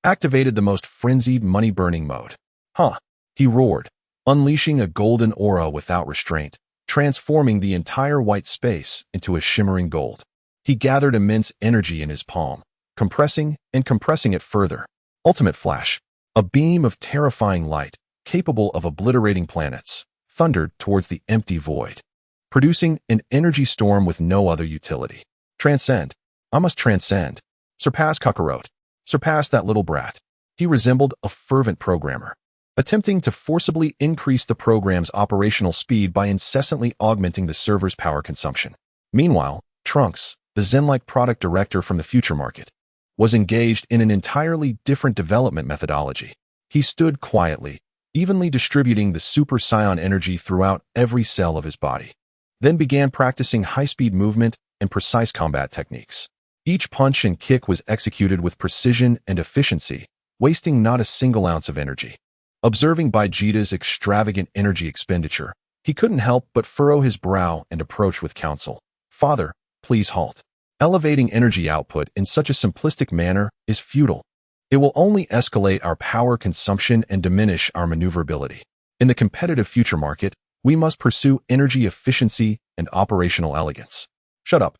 Speaker 1: activated the most frenzied money-burning mode. Huh, he roared, unleashing a golden aura without restraint, transforming the entire white space into a shimmering gold. He gathered immense energy in his palm, compressing and compressing it further. Ultimate Flash, a beam of terrifying light, capable of obliterating planets, thundered towards the empty void, producing an energy storm with no other utility. Transcend. I must transcend. Surpass Kakarot. Surpass that little brat. He resembled a fervent programmer, attempting to forcibly increase the program's operational speed by incessantly augmenting the server's power consumption. Meanwhile, Trunks, the Zen-like product director from the future market, was engaged in an entirely different development methodology. He stood quietly, evenly distributing the Super Saiyan energy throughout every cell of his body, then began practicing high-speed movement and precise combat techniques. Each punch and kick was executed with precision and efficiency, wasting not a single ounce of energy. Observing Vegeta's extravagant energy expenditure, he couldn't help but furrow his brow and approach with counsel. Father, please halt. Elevating energy output in such a simplistic manner is futile. It will only escalate our power consumption and diminish our maneuverability. In the competitive future market, we must pursue energy efficiency and operational elegance. Shut up.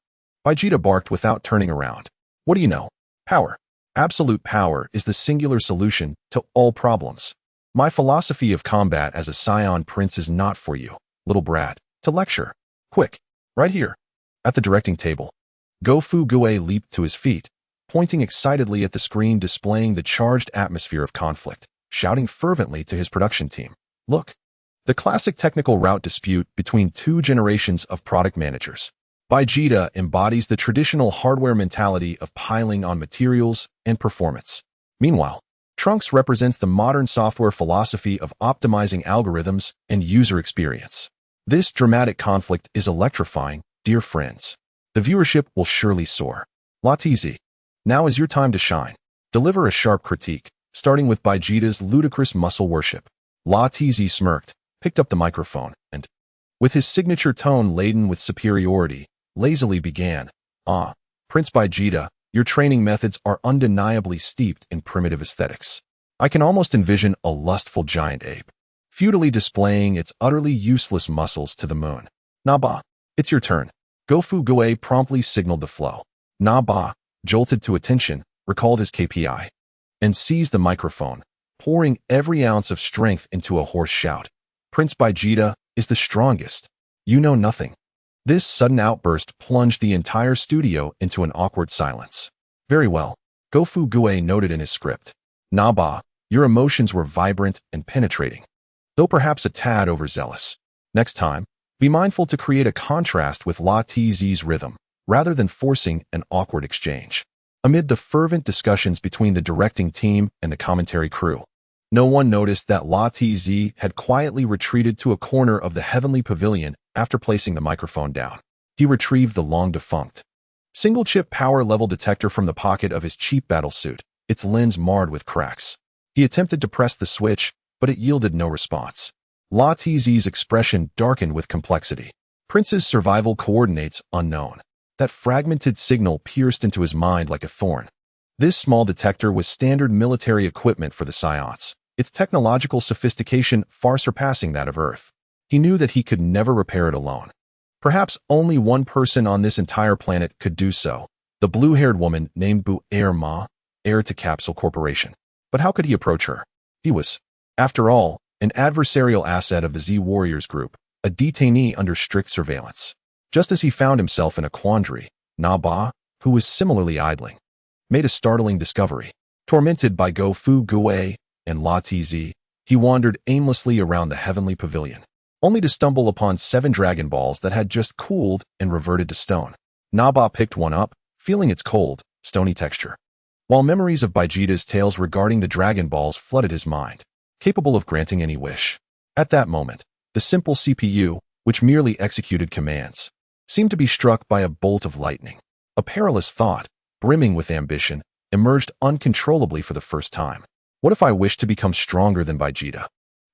Speaker 1: Vegeta barked without turning around. What do you know? Power. Absolute power is the singular solution to all problems. My philosophy of combat as a Saiyan Prince is not for you, little brat, to lecture. Quick, right here. At the directing table, Go-Fu Gue leaped to his feet, pointing excitedly at the screen displaying the charged atmosphere of conflict, shouting fervently to his production team. Look, the classic technical route dispute between two generations of product managers. Vegeta embodies the traditional hardware mentality of piling on materials and performance. Meanwhile, Trunks represents the modern software philosophy of optimizing algorithms and user experience. This dramatic conflict is electrifying, dear friends. The viewership will surely soar. La TZ, now is your time to shine. Deliver a sharp critique, starting with Vegeta's ludicrous muscle worship. La TZ smirked, picked up the microphone, and, with his signature tone laden with superiority, lazily began. Prince Vegeta, your training methods are undeniably steeped in primitive aesthetics. I can almost envision a lustful giant ape, futilely displaying its utterly useless muscles to the moon. Naba, it's your turn. Go-Fu Gue promptly signaled the flow. Naba, jolted to attention, recalled his KPI, and seized the microphone, pouring every ounce of strength into a hoarse shout. Prince Vegeta is the strongest. You know nothing. This sudden outburst plunged the entire studio into an awkward silence. Very well, Go-Fu Gue noted in his script. Naba, your emotions were vibrant and penetrating, though perhaps a tad overzealous. Next time, be mindful to create a contrast with La TZ's rhythm, rather than forcing an awkward exchange. Amid the fervent discussions between the directing team and the commentary crew, no one noticed that La TZ had quietly retreated to a corner of the heavenly pavilion after placing the microphone down. He retrieved the long-defunct single-chip power level detector from the pocket of his cheap battlesuit, its lens marred with cracks. He attempted to press the switch, but it yielded no response. La TZ's expression darkened with complexity. Prince's survival coordinates unknown. That fragmented signal pierced into his mind like a thorn. This small detector was standard military equipment for the Saiyans, its technological sophistication far surpassing that of Earth. He knew that he could never repair it alone. Perhaps only one person on this entire planet could do so, the blue-haired woman named Bu Air Ma, heir to Capsule Corporation. But how could he approach her? He was, after all, an adversarial asset of the Z Warriors group, a detainee under strict surveillance. Just as he found himself in a quandary, Naba, who was similarly idling, made a startling discovery. Tormented by Go-Fu Gue and La TZ, he wandered aimlessly around the heavenly pavilion, only to stumble upon 7 Dragon Balls that had just cooled and reverted to stone. Na Ba picked one up, feeling its cold, stony texture, while memories of Vegeta's tales regarding the Dragon Balls flooded his mind, capable of granting any wish. At that moment, the simple CPU, which merely executed commands, seemed to be struck by a bolt of lightning. A perilous thought, brimming with ambition, emerged uncontrollably for the first time. What if I wished to become stronger than Vegeta?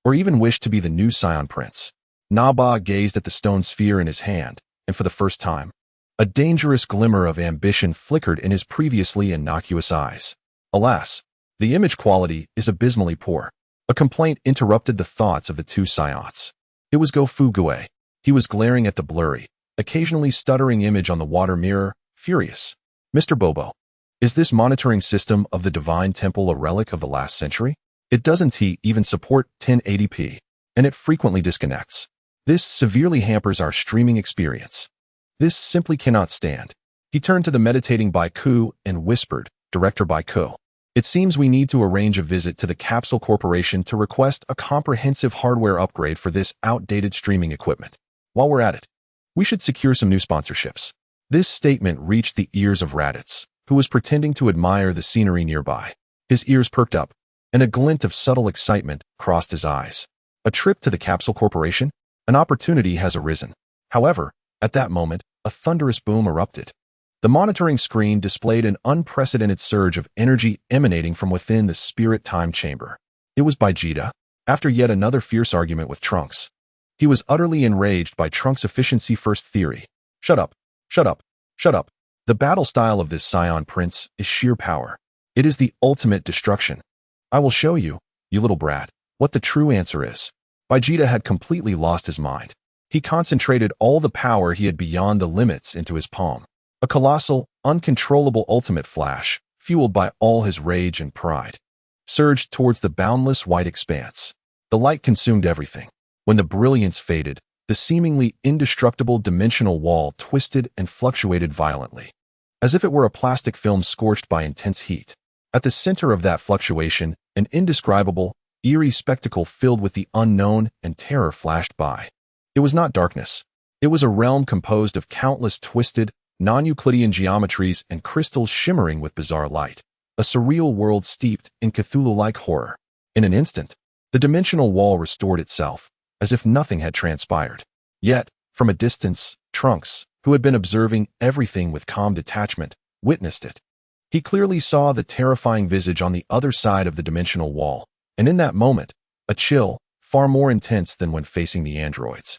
Speaker 1: Or even wished to be the new Saiyan Prince? Na Ba gazed at the stone sphere in his hand, and for the first time, a dangerous glimmer of ambition flickered in his previously innocuous eyes. Alas, the image quality is abysmally poor. A complaint interrupted the thoughts of the two Saiyans. It was Gofu Gue. He was glaring at the blurry, occasionally stuttering image on the water mirror, furious. Mr. Bobo, is this monitoring system of the Divine Temple a relic of the last century? It doesn't even support 1080p, and it frequently disconnects. This severely hampers our streaming experience. This simply cannot stand. He turned to the meditating Baiku and whispered, Director Baiku, it seems we need to arrange a visit to the Capsule Corporation to request a comprehensive hardware upgrade for this outdated streaming equipment. While we're at it, we should secure some new sponsorships. This statement reached the ears of Raditz, who was pretending to admire the scenery nearby. His ears perked up, and a glint of subtle excitement crossed his eyes. A trip to the Capsule Corporation? An opportunity has arisen. However, at that moment, a thunderous boom erupted. The monitoring screen displayed an unprecedented surge of energy emanating from within the Spirit Time Chamber. It was Vegeta, after yet another fierce argument with Trunks. He was utterly enraged by Trunks' efficiency-first theory. Shut up, shut up, shut up. The battle style of this Saiyan Prince is sheer power. It is the ultimate destruction. I will show you, you little brat, what the true answer is. Vegeta had completely lost his mind. He concentrated all the power he had beyond the limits into his palm. A colossal, uncontrollable ultimate flash, fueled by all his rage and pride, surged towards the boundless white expanse. The light consumed everything. When the brilliance faded, the seemingly indestructible dimensional wall twisted and fluctuated violently, as if it were a plastic film scorched by intense heat. At the center of that fluctuation, an indescribable, eerie spectacle filled with the unknown and terror flashed by. It was not darkness. It was a realm composed of countless twisted, non-Euclidean geometries and crystals shimmering with bizarre light. A surreal world steeped in Cthulhu-like horror. In an instant, the dimensional wall restored itself, as if nothing had transpired. Yet, from a distance, Trunks, who had been observing everything with calm detachment, witnessed it. He clearly saw the terrifying visage on the other side of the dimensional wall, and in that moment, a chill, far more intense than when facing the androids,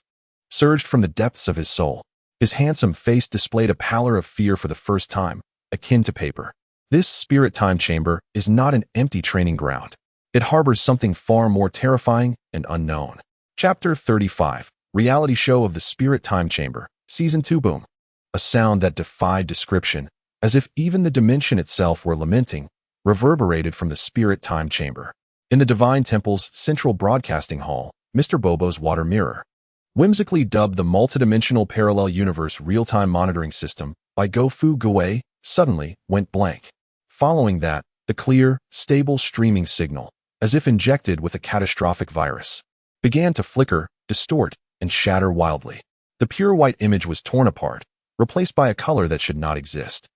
Speaker 1: surged from the depths of his soul. His handsome face displayed a pallor of fear for the first time, akin to paper. This Spirit Time Chamber is not an empty training ground. It harbors something far more terrifying and unknown. Chapter 35, Reality Show of the Spirit Time Chamber, Season 2 Boom. A sound that defied description, as if even the dimension itself were lamenting, reverberated from the Spirit Time Chamber. In the Divine Temple's central broadcasting hall, Mr. Bobo's water mirror, whimsically dubbed the multidimensional parallel universe real-time monitoring system by Gofu Gue, suddenly went blank. Following that, the clear, stable streaming signal, as if injected with a catastrophic virus, began to flicker, distort, and shatter wildly. The pure white image was torn apart, replaced by a color that should not exist.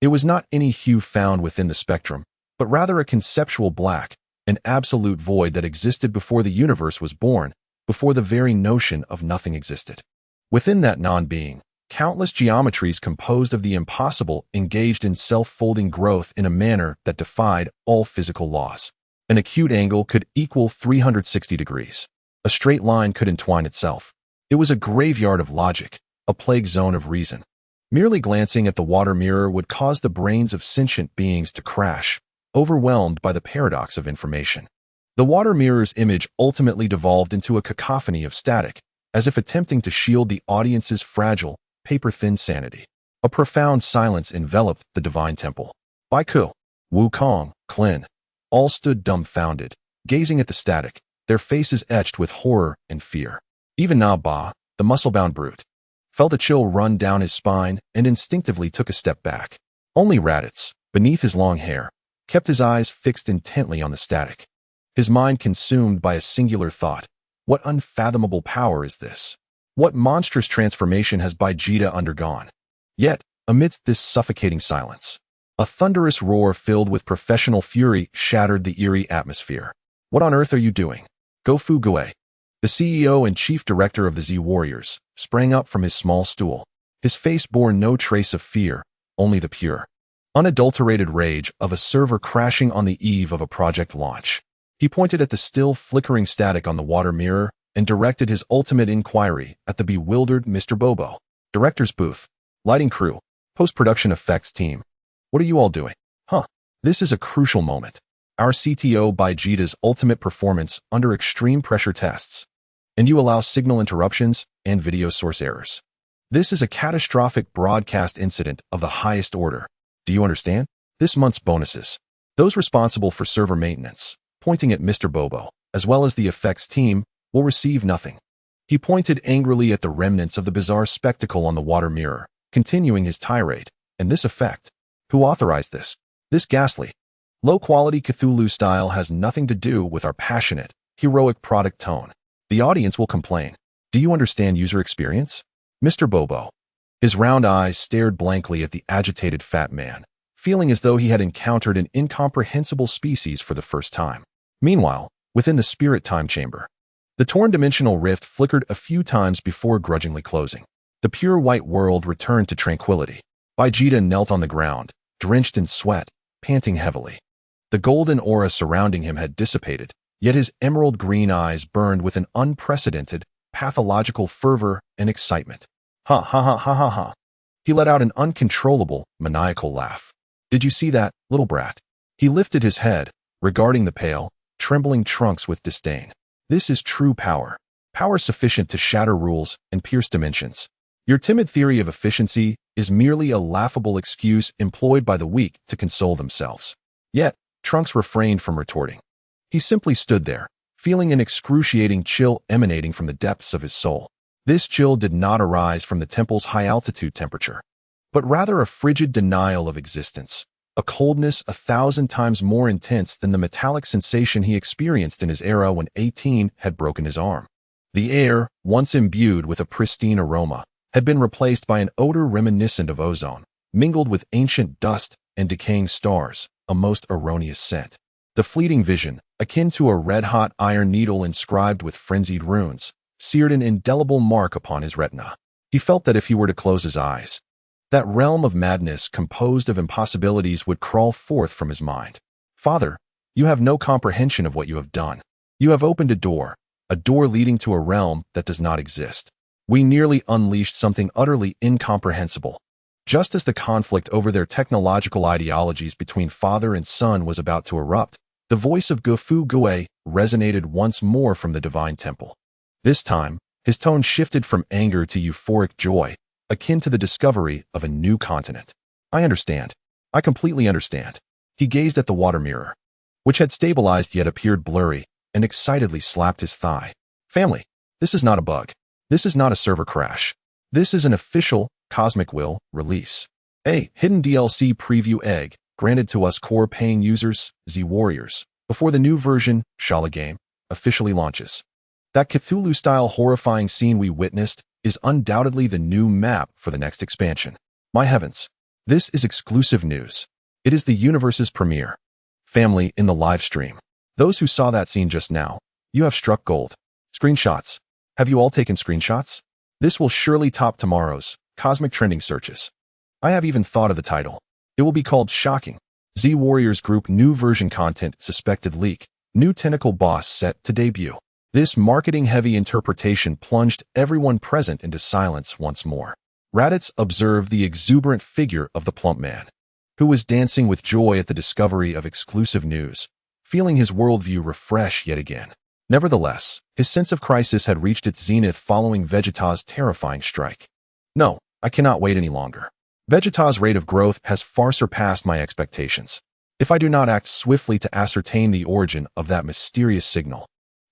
Speaker 1: It was not any hue found within the spectrum, but rather a conceptual black, an absolute void that existed before the universe was born, before the very notion of nothing existed. Within that non-being, countless geometries composed of the impossible engaged in self-folding growth in a manner that defied all physical laws. An acute angle could equal 360 degrees. A straight line could entwine itself. It was a graveyard of logic, a plague zone of reason. Merely glancing at the water mirror would cause the brains of sentient beings to crash, overwhelmed by the paradox of information. The water mirror's image ultimately devolved into a cacophony of static, as if attempting to shield the audience's fragile, paper-thin sanity. A profound silence enveloped the Divine Temple. Baiku, Wukong, Klin, all stood dumbfounded, gazing at the static, their faces etched with horror and fear. Even Na Ba, the muscle-bound brute, felt a chill run down his spine and instinctively took a step back. Only Raditz, beneath his long hair, kept his eyes fixed intently on the static. His mind consumed by a singular thought. What unfathomable power is this? What monstrous transformation has Vegeta undergone? Yet, amidst this suffocating silence, a thunderous roar filled with professional fury shattered the eerie atmosphere. What on earth are you doing? Goku Gue, the CEO and chief director of the Z Warriors, sprang up from his small stool. His face bore no trace of fear, only the pure, unadulterated rage of a server crashing on the eve of a project launch. He pointed at the still flickering static on the water mirror and directed his ultimate inquiry at the bewildered Mr. Bobo. Director's booth, lighting crew, post-production effects team. What are you all doing? This is a crucial moment. Our CTO Vegeta's ultimate performance under extreme pressure tests. And you allow signal interruptions and video source errors. This is a catastrophic broadcast incident of the highest order. Do you understand? This month's bonuses, those responsible for server maintenance, pointing at Mr. Bobo, as well as the effects team, will receive nothing. He pointed angrily at the remnants of the bizarre spectacle on the water mirror, continuing his tirade. And this effect? Who authorized this? This ghastly, low-quality Cthulhu style has nothing to do with our passionate, heroic product tone. The audience will complain. Do you understand user experience? Mr. Bobo. His round eyes stared blankly at the agitated fat man, feeling as though he had encountered an incomprehensible species for the first time. Meanwhile, within the spirit time chamber, the torn dimensional rift flickered a few times before grudgingly closing. The pure white world returned to tranquility. Vegeta knelt on the ground, drenched in sweat, panting heavily. The golden aura surrounding him had dissipated, yet his emerald green eyes burned with an unprecedented, pathological fervor and excitement. Ha ha ha ha ha ha. He let out an uncontrollable, maniacal laugh. Did you see that, little brat? He lifted his head, regarding the pale, trembling Trunks with disdain. This is true power. Power sufficient to shatter rules and pierce dimensions. Your timid theory of efficiency is merely a laughable excuse employed by the weak to console themselves. Yet, Trunks refrained from retorting. He simply stood there, feeling an excruciating chill emanating from the depths of his soul. This chill did not arise from the temple's high-altitude temperature, but rather a frigid denial of existence, a coldness 1,000 times more intense than the metallic sensation he experienced in his era when 18 had broken his arm. The air, once imbued with a pristine aroma, had been replaced by an odor reminiscent of ozone, mingled with ancient dust and decaying stars, a most erroneous scent. The fleeting vision, akin to a red-hot iron needle inscribed with frenzied runes, seared an indelible mark upon his retina. He felt that if he were to close his eyes, that realm of madness composed of impossibilities would crawl forth from his mind. Father, you have no comprehension of what you have done. You have opened a door leading to a realm that does not exist. We nearly unleashed something utterly incomprehensible. Just as the conflict over their technological ideologies between father and son was about to erupt, the voice of Goku Gue resonated once more from the divine temple. This time, his tone shifted from anger to euphoric joy, akin to the discovery of a new continent. I understand. I completely understand. He gazed at the water mirror, which had stabilized yet appeared blurry, and excitedly slapped his thigh. Family, this is not a bug. This is not a server crash. This is an official, Cosmic Will, release. A hidden DLC preview egg, granted to us core paying users, Z Warriors, before the new version, Shala game, officially launches. That Cthulhu-style horrifying scene we witnessed is undoubtedly the new map for the next expansion. My heavens, this is exclusive news. It is the universe's premiere. Family in the live stream. Those who saw that scene just now, you have struck gold. Screenshots. Have you all taken screenshots? This will surely top tomorrow's Cosmic Trending searches. I have even thought of the title. It will be called Shocking. Z Warriors Group New Version Content Suspected Leak. New Tentacle Boss set to debut. This marketing-heavy interpretation plunged everyone present into silence once more. Raditz observed the exuberant figure of the plump man, who was dancing with joy at the discovery of exclusive news, feeling his worldview refresh yet again. Nevertheless, his sense of crisis had reached its zenith following Vegeta's terrifying strike. No, I cannot wait any longer. Vegeta's rate of growth has far surpassed my expectations. If I do not act swiftly to ascertain the origin of that mysterious signal,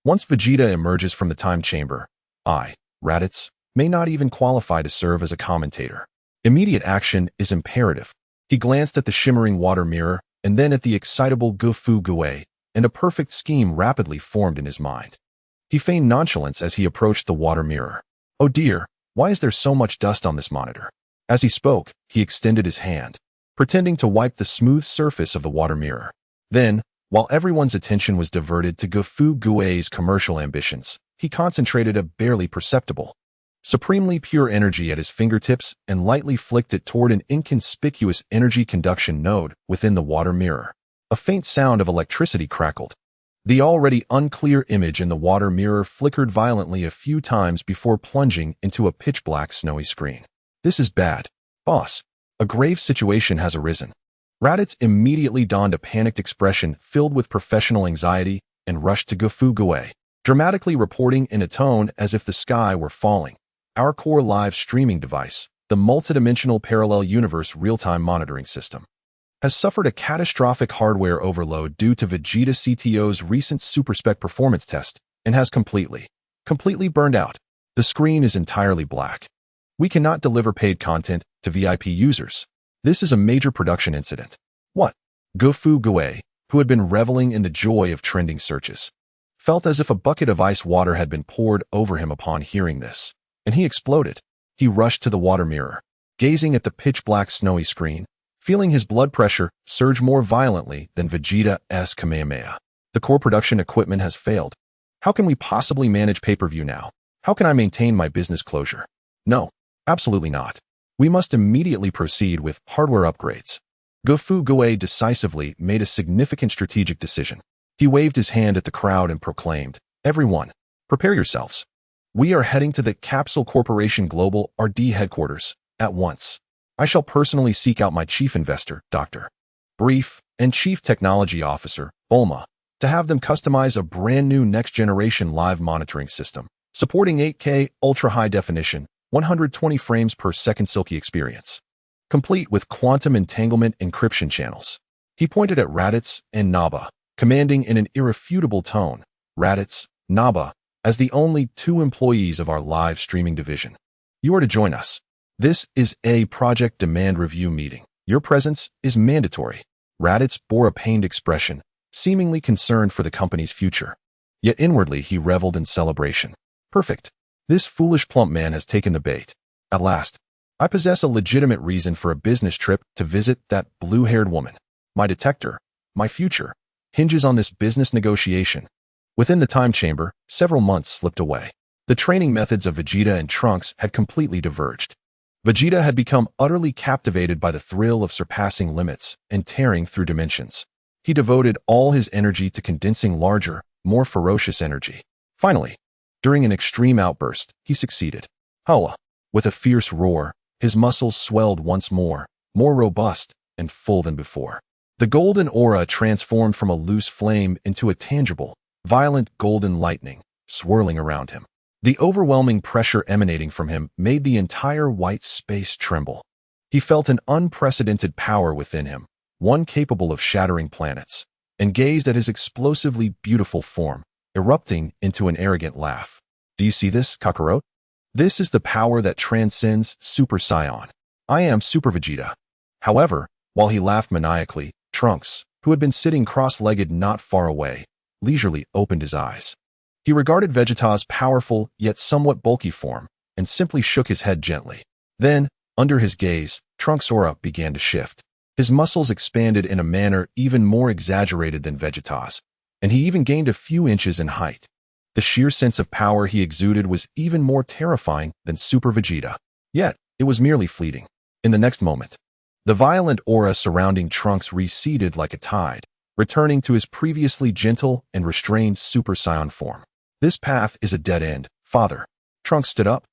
Speaker 1: once Vegeta emerges from the time chamber, I, Raditz, may not even qualify to serve as a commentator. Immediate action is imperative. He glanced at the shimmering water mirror and then at the excitable Goku Gue, and a perfect scheme rapidly formed in his mind. He feigned nonchalance as he approached the water mirror. "Oh dear, why is there so much dust on this monitor?" As he spoke, he extended his hand, pretending to wipe the smooth surface of the water mirror. Then, while everyone's attention was diverted to Gufu Gui's commercial ambitions, he concentrated a barely perceptible, supremely pure energy at his fingertips and lightly flicked it toward an inconspicuous energy conduction node within the water mirror. A faint sound of electricity crackled. The already unclear image in the water mirror flickered violently a few times before plunging into a pitch-black snowy screen. "This is bad, boss. A grave situation has arisen." Raditz immediately donned a panicked expression filled with professional anxiety and rushed to Gufu Gui, dramatically reporting in a tone as if the sky were falling. "Our core live streaming device, the multidimensional parallel universe real-time monitoring system, has suffered a catastrophic hardware overload due to Vegeta CTO's recent superspec performance test and has completely burned out. The screen is entirely black. We cannot deliver paid content to VIP users. This is a major production incident." "What?" Gufu Gui, who had been reveling in the joy of trending searches, felt as if a bucket of ice water had been poured over him upon hearing this, and he exploded. He rushed to the water mirror, gazing at the pitch-black snowy screen, feeling his blood pressure surge more violently than Vegeta's Kamehameha. "The core production equipment has failed. How can we possibly manage pay-per-view now? How can I maintain my business closure? No, absolutely not. We must immediately proceed with hardware upgrades." Gufu Gui decisively made a significant strategic decision. He waved his hand at the crowd and proclaimed, "Everyone, prepare yourselves. We are heading to the Capsule Corporation Global RD headquarters at once. I shall personally seek out my chief investor, Dr. Brief, and chief technology officer, Bulma, to have them customize a brand new next-generation live monitoring system, supporting 8K ultra-high definition, 120 frames per second silky experience, complete with quantum entanglement encryption channels." He pointed at Raditz and Naba, commanding in an irrefutable tone, "Raditz, Naba, as the only two employees of our live streaming division, you are to join us. This is a project demand review meeting. Your presence is mandatory." Raditz bore a pained expression, seemingly concerned for the company's future. Yet inwardly he reveled in celebration. "Perfect. This foolish plump man has taken the bait. At last, I possess a legitimate reason for a business trip to visit that blue-haired woman. My detector, my future, hinges on this business negotiation." Within the time chamber, several months slipped away. The training methods of Vegeta and Trunks had completely diverged. Vegeta had become utterly captivated by the thrill of surpassing limits and tearing through dimensions. He devoted all his energy to condensing larger, more ferocious energy. Finally, during an extreme outburst, he succeeded. Hala! With a fierce roar, his muscles swelled once more robust and full than before. The golden aura transformed from a loose flame into a tangible, violent golden lightning, swirling around him. The overwhelming pressure emanating from him made the entire white space tremble. He felt an unprecedented power within him, one capable of shattering planets, and gazed at his explosively beautiful form, erupting into an arrogant laugh. "Do you see this, Kakarot? This is the power that transcends Super Saiyan. I am Super Vegeta." However, while he laughed maniacally, Trunks, who had been sitting cross-legged not far away, leisurely opened his eyes. He regarded Vegeta's powerful yet somewhat bulky form and simply shook his head gently. Then, under his gaze, Trunks' aura began to shift. His muscles expanded in a manner even more exaggerated than Vegeta's, and he even gained a few inches in height. The sheer sense of power he exuded was even more terrifying than Super Vegeta. Yet, it was merely fleeting. In the next moment, the violent aura surrounding Trunks receded like a tide, returning to his previously gentle and restrained Super Saiyan form. "This path is a dead end, father." Trunks stood up,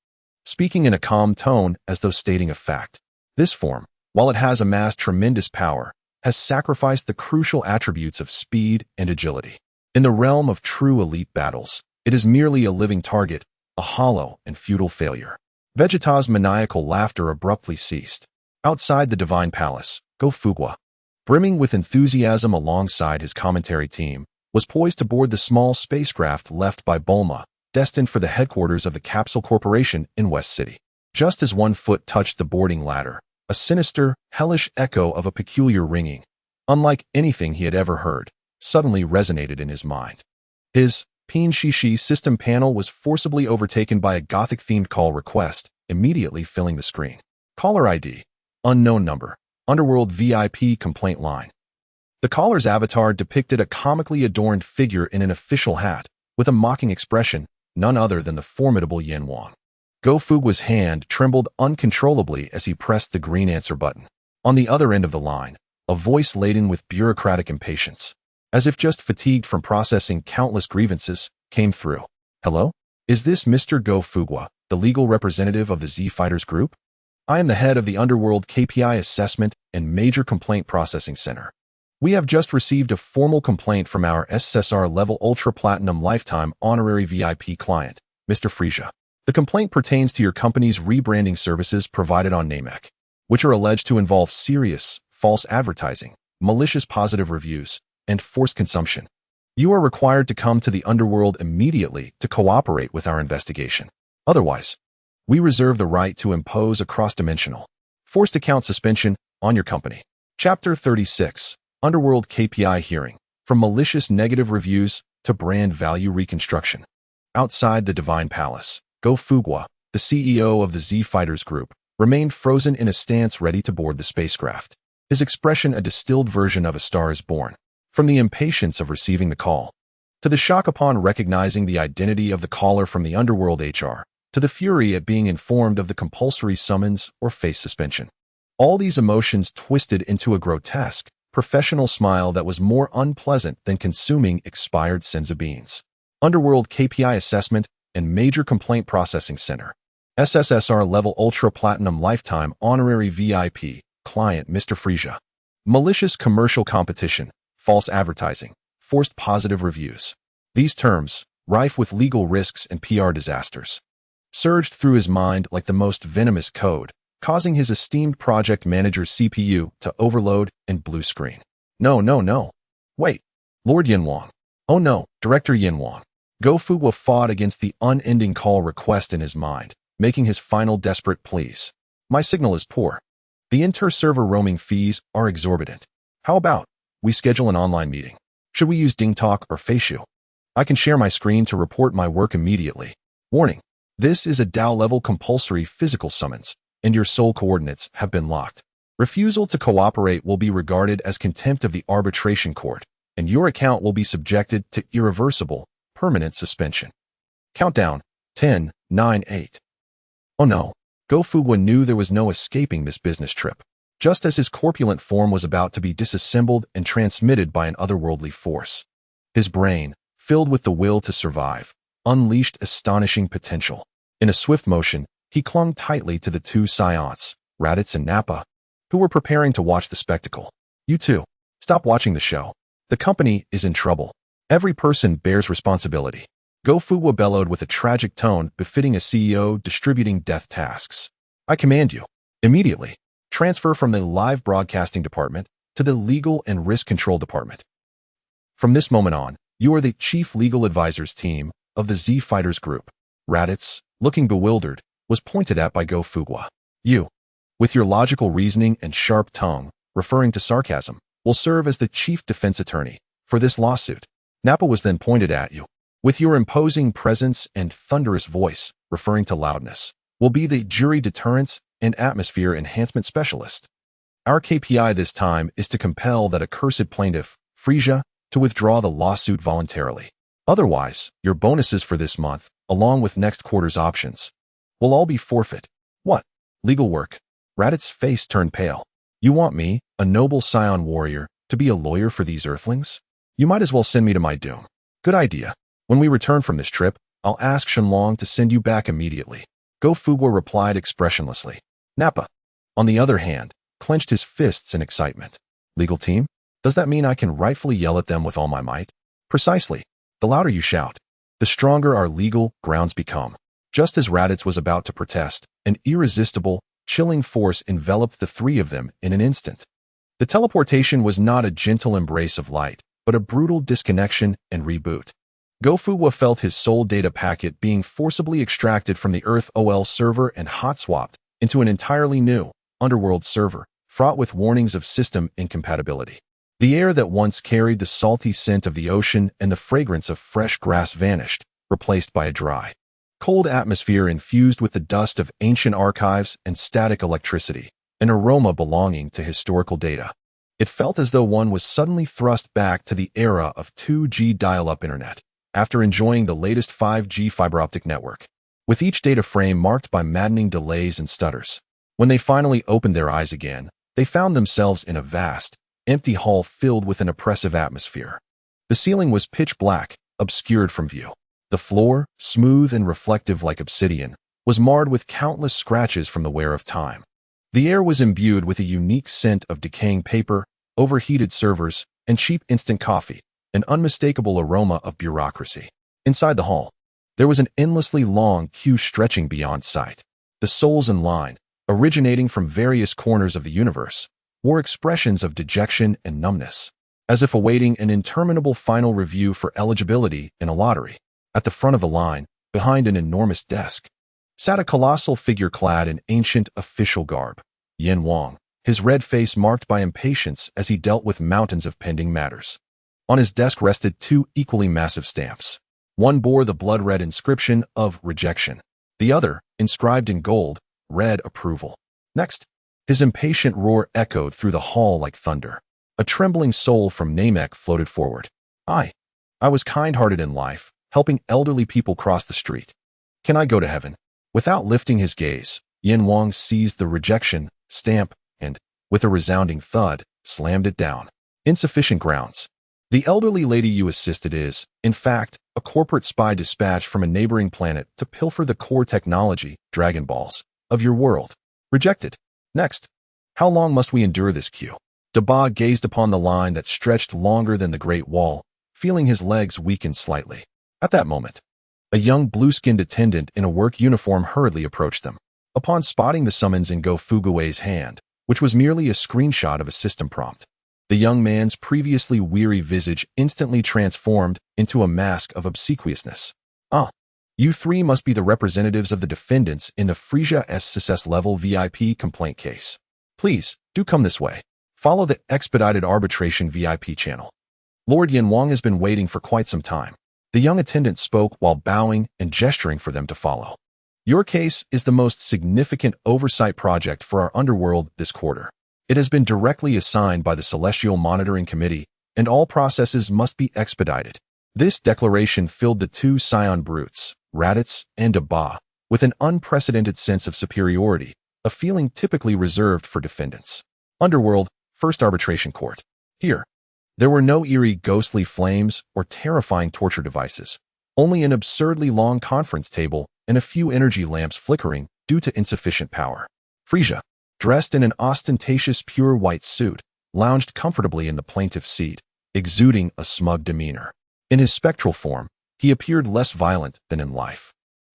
Speaker 1: speaking in a calm tone as though stating a fact. "This form, while it has amassed tremendous power, has sacrificed the crucial attributes of speed and agility. In the realm of true elite battles, it is merely a living target, a hollow and futile failure." Vegeta's maniacal laughter abruptly ceased. Outside the Divine Palace, Gofugwa, brimming with enthusiasm alongside his commentary team, was poised to board the small spacecraft left by Bulma, destined for the headquarters of the Capsule Corporation in West City. Just as one foot touched the boarding ladder, a sinister, hellish echo of a peculiar ringing, unlike anything he had ever heard, suddenly resonated in his mind. His Pin Shishi system panel was forcibly overtaken by a Gothic-themed call request, immediately filling the screen. Caller ID. Unknown number. Underworld VIP complaint line. The caller's avatar depicted a comically adorned figure in an official hat, with a mocking expression, none other than the formidable Yin Wang. Go Fugua's hand trembled uncontrollably as he pressed the green answer button. On the other end of the line, a voice laden with bureaucratic impatience, as if just fatigued from processing countless grievances, came through. Hello? Is this Mr. Go Fugua, the legal representative of the Z Fighters Group? I am the head of the Underworld KPI Assessment and Major Complaint Processing Center. We have just received a formal complaint from our SSR Level Ultra Platinum Lifetime Honorary VIP client, Mr. Frisia. The complaint pertains to your company's rebranding services provided on Namek, which are alleged to involve serious, false advertising, malicious positive reviews, and forced consumption. You are required to come to the Underworld immediately to cooperate with our investigation. Otherwise, we reserve the right to impose a cross-dimensional, forced account suspension on your company. Chapter 36. Underworld KPI Hearing. From malicious negative reviews to brand value reconstruction. Outside the Divine Palace, Go Fugua, the CEO of the Z Fighters Group, remained frozen in a stance ready to board the spacecraft. His expression a distilled version of A Star is Born. From the impatience of receiving the call, to the shock upon recognizing the identity of the caller from the Underworld HR, to the fury at being informed of the compulsory summons or face suspension. All these emotions twisted into a grotesque, professional smile that was more unpleasant than consuming expired senza beans. Underworld KPI Assessment and Major Complaint Processing Center. SSSR Level Ultra Platinum Lifetime Honorary VIP, Client Mr. Frisia. Malicious commercial competition, false advertising, forced positive reviews. These terms, rife with legal risks and PR disasters, surged through his mind like the most venomous code, causing his esteemed project manager's CPU to overload and blue screen. No. Wait. Lord Yin Wang. Oh no, Director Yin Wang. Go Fugua fought against the unending call request in his mind, making his final desperate pleas. My signal is poor. The inter-server roaming fees are exorbitant. How about we schedule an online meeting? Should we use DingTalk or Facetune? I can share my screen to report my work immediately. Warning. This is a DAO-level compulsory physical summons, and your sole coordinates have been locked. Refusal to cooperate will be regarded as contempt of the arbitration court, and your account will be subjected to irreversible, permanent suspension. Countdown, 10, 9, 8. Oh no, Go Fugua knew there was no escaping this business trip. Just as his corpulent form was about to be disassembled and transmitted by an otherworldly force, his brain, filled with the will to survive, unleashed astonishing potential. In a swift motion, he clung tightly to the two scions, Raditz and Nappa, who were preparing to watch the spectacle. You two, stop watching the show. The company is in trouble. Every person bears responsibility. Go Fugua bellowed with a tragic tone befitting a CEO distributing death tasks. I command you, immediately, transfer from the live broadcasting department to the legal and risk control department. From this moment on, you are the chief legal advisors team of the Z Fighters Group. Raditz, looking bewildered, was pointed at by Go Fugua. You, with your logical reasoning and sharp tongue, referring to sarcasm, will serve as the chief defense attorney for this lawsuit. Nappa was then pointed at you. With your imposing presence and thunderous voice, referring to loudness, will be the jury deterrence and atmosphere enhancement specialist. Our KPI this time is to compel that accursed plaintiff, Frisia, to withdraw the lawsuit voluntarily. Otherwise, your bonuses for this month, along with next quarter's options, will all be forfeit. What? Legal work? Raditz's face turned pale. You want me, a noble scion warrior, to be a lawyer for these earthlings? You might as well send me to my doom. Good idea. When we return from this trip, I'll ask Shenlong to send you back immediately. Go Fugua replied expressionlessly. Nappa, on the other hand, clenched his fists in excitement. Legal team? Does that mean I can rightfully yell at them with all my might? Precisely. The louder you shout, the stronger our legal grounds become. Just as Raditz was about to protest, an irresistible, chilling force enveloped the three of them in an instant. The teleportation was not a gentle embrace of light, but a brutal disconnection and reboot. Go Fugua felt his soul data packet being forcibly extracted from the Earth OL server and hot-swapped into an entirely new, underworld server, fraught with warnings of system incompatibility. The air that once carried the salty scent of the ocean and the fragrance of fresh grass vanished, replaced by a dry, cold atmosphere infused with the dust of ancient archives and static electricity, an aroma belonging to historical data. It felt as though one was suddenly thrust back to the era of 2G dial-up internet, after enjoying the latest 5G fiber optic network, with each data frame marked by maddening delays and stutters. When they finally opened their eyes again, they found themselves in a vast, empty hall filled with an oppressive atmosphere. The ceiling was pitch black, obscured from view. The floor, smooth and reflective like obsidian, was marred with countless scratches from the wear of time. The air was imbued with a unique scent of decaying paper, overheated servers, and cheap instant coffee, an unmistakable aroma of bureaucracy. Inside the hall, there was an endlessly long queue stretching beyond sight. The souls in line, originating from various corners of the universe, wore expressions of dejection and numbness, as if awaiting an interminable final review for eligibility in a lottery. At the front of the line, behind an enormous desk, sat a colossal figure clad in ancient official garb, Yin Wang, his red face marked by impatience as he dealt with mountains of pending matters. On his desk rested two equally massive stamps. One bore the blood-red inscription of rejection. The other, inscribed in gold, read approval. Next, his impatient roar echoed through the hall like thunder. A trembling soul from Namek floated forward. I was kind-hearted in life, helping elderly people cross the street. Can I go to heaven? Without lifting his gaze, Yin Wang seized the rejection stamp and, with a resounding thud, slammed it down. Insufficient grounds. The elderly lady you assisted is, in fact, a corporate spy dispatched from a neighboring planet to pilfer the core technology, Dragon Balls, of your world. Rejected. Next. How long must we endure this queue? Daba gazed upon the line that stretched longer than the Great Wall, feeling his legs weaken slightly. At that moment, a young blue-skinned attendant in a work uniform hurriedly approached them. Upon spotting the summons in Go Fugue's hand, which was merely a screenshot of a system prompt, the young man's previously weary visage instantly transformed into a mask of obsequiousness. You three must be the representatives of the defendants in the Frisia S success level VIP complaint case. Please, do come this way. Follow the expedited arbitration VIP channel. Lord Yin Wang has been waiting for quite some time. The young attendant spoke while bowing and gesturing for them to follow. Your case is the most significant oversight project for our underworld this quarter. It has been directly assigned by the Celestial Monitoring Committee, and all processes must be expedited. This declaration filled the two scion brutes, Raditz and Daba, with an unprecedented sense of superiority, a feeling typically reserved for defendants. Underworld, First Arbitration Court. Here, there were no eerie ghostly flames or terrifying torture devices, only an absurdly long conference table and a few energy lamps flickering due to insufficient power. Frisia, dressed in an ostentatious pure white suit, lounged comfortably in the plaintiff's seat, exuding a smug demeanor. In his spectral form, he appeared less violent than in life,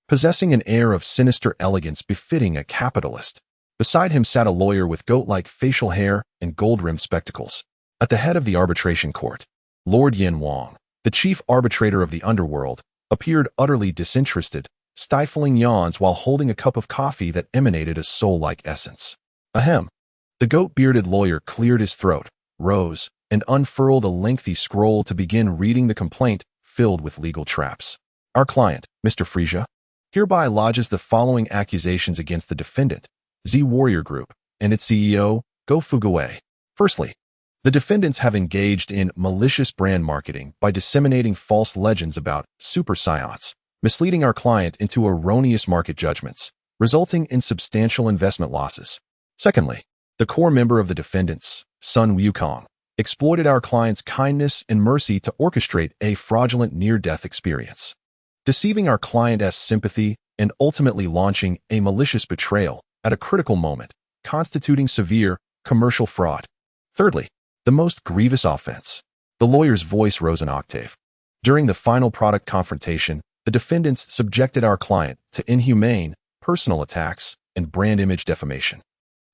Speaker 1: possessing an air of sinister elegance befitting a capitalist. Beside him sat a lawyer with goat-like facial hair and gold-rimmed spectacles. At the head of the arbitration court, Lord Yin Wang, the chief arbitrator of the underworld, appeared utterly disinterested, stifling yawns while holding a cup of coffee that emanated a soul-like essence. Ahem. The goat-bearded lawyer cleared his throat, rose, and unfurled a lengthy scroll to begin reading the complaint filled with legal traps. Our client, Mr. Frisia, hereby lodges the following accusations against the defendant, Z Warrior Group, and its CEO, Go Fugue. Firstly, the defendants have engaged in malicious brand marketing by disseminating false legends about super science, misleading our client into erroneous market judgments, resulting in substantial investment losses. Secondly, the core member of the defendants, Sun Wukong, exploited our client's kindness and mercy to orchestrate a fraudulent near-death experience, deceiving our client's sympathy and ultimately launching a malicious betrayal at a critical moment, constituting severe commercial fraud. Thirdly, the most grievous offense. The lawyer's voice rose an octave. During the final product confrontation, the defendants subjected our client to inhumane, personal attacks and brand image defamation,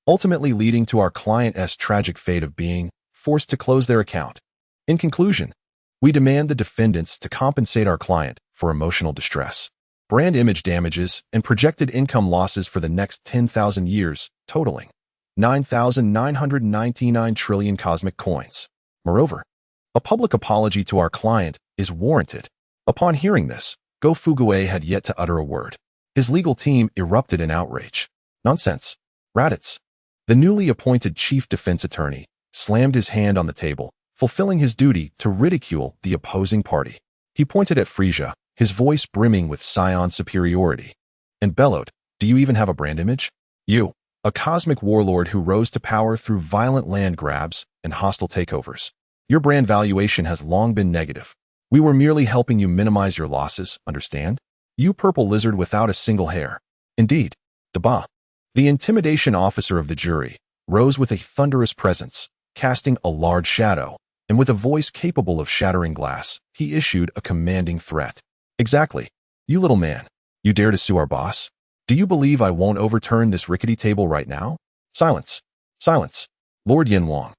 Speaker 1: ultimately leading to our client's tragic fate of being forced to close their account. In conclusion, we demand the defendants to compensate our client for emotional distress, brand image damages, and projected income losses for the next 10,000 years, totaling 9,999 trillion cosmic coins. Moreover, a public apology to our client is warranted. Upon hearing this, Go Fuguei had yet to utter a word. His legal team erupted in outrage. Nonsense. Raditz. The newly appointed chief defense attorney slammed his hand on the table, fulfilling his duty to ridicule the opposing party. He pointed at Frisia, his voice brimming with scion superiority, and bellowed, "Do you even have a brand image? You, a cosmic warlord who rose to power through violent land grabs and hostile takeovers. Your brand valuation has long been negative. We were merely helping you minimize your losses, understand? You purple lizard without a single hair." Indeed, Deba, the intimidation officer of the jury, rose with a thunderous presence, casting a large shadow, and with a voice capable of shattering glass, he issued a commanding threat. "Exactly. You little man. You dare to sue our boss? Do you believe I won't overturn this rickety table right now?" "Silence. Silence." Lord Yin Wang,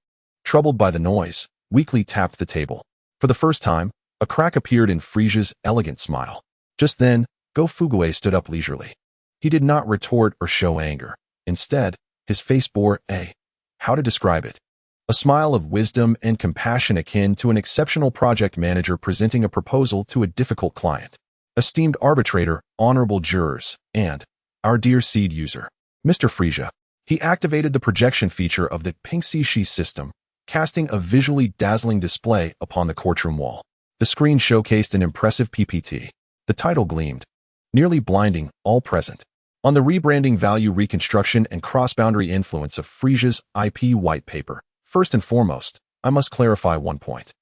Speaker 1: troubled by the noise, weakly tapped the table. For the first time, a crack appeared in Frisia's elegant smile. Just then, Go Fuguei stood up leisurely. He did not retort or show anger. Instead, his face bore how to describe it? A smile of wisdom and compassion akin to an exceptional project manager presenting a proposal to a difficult client. "Esteemed arbitrator, honorable jurors, and our dear seed user, Mr. Frisia." He activated the projection feature of the Pink Shi system, casting a visually dazzling display upon the courtroom wall. The screen showcased an impressive PPT. The title gleamed, nearly blinding all present, on the rebranding value reconstruction and cross-boundary influence of Frisia's IP white paper. "First and foremost, I must clarify one point."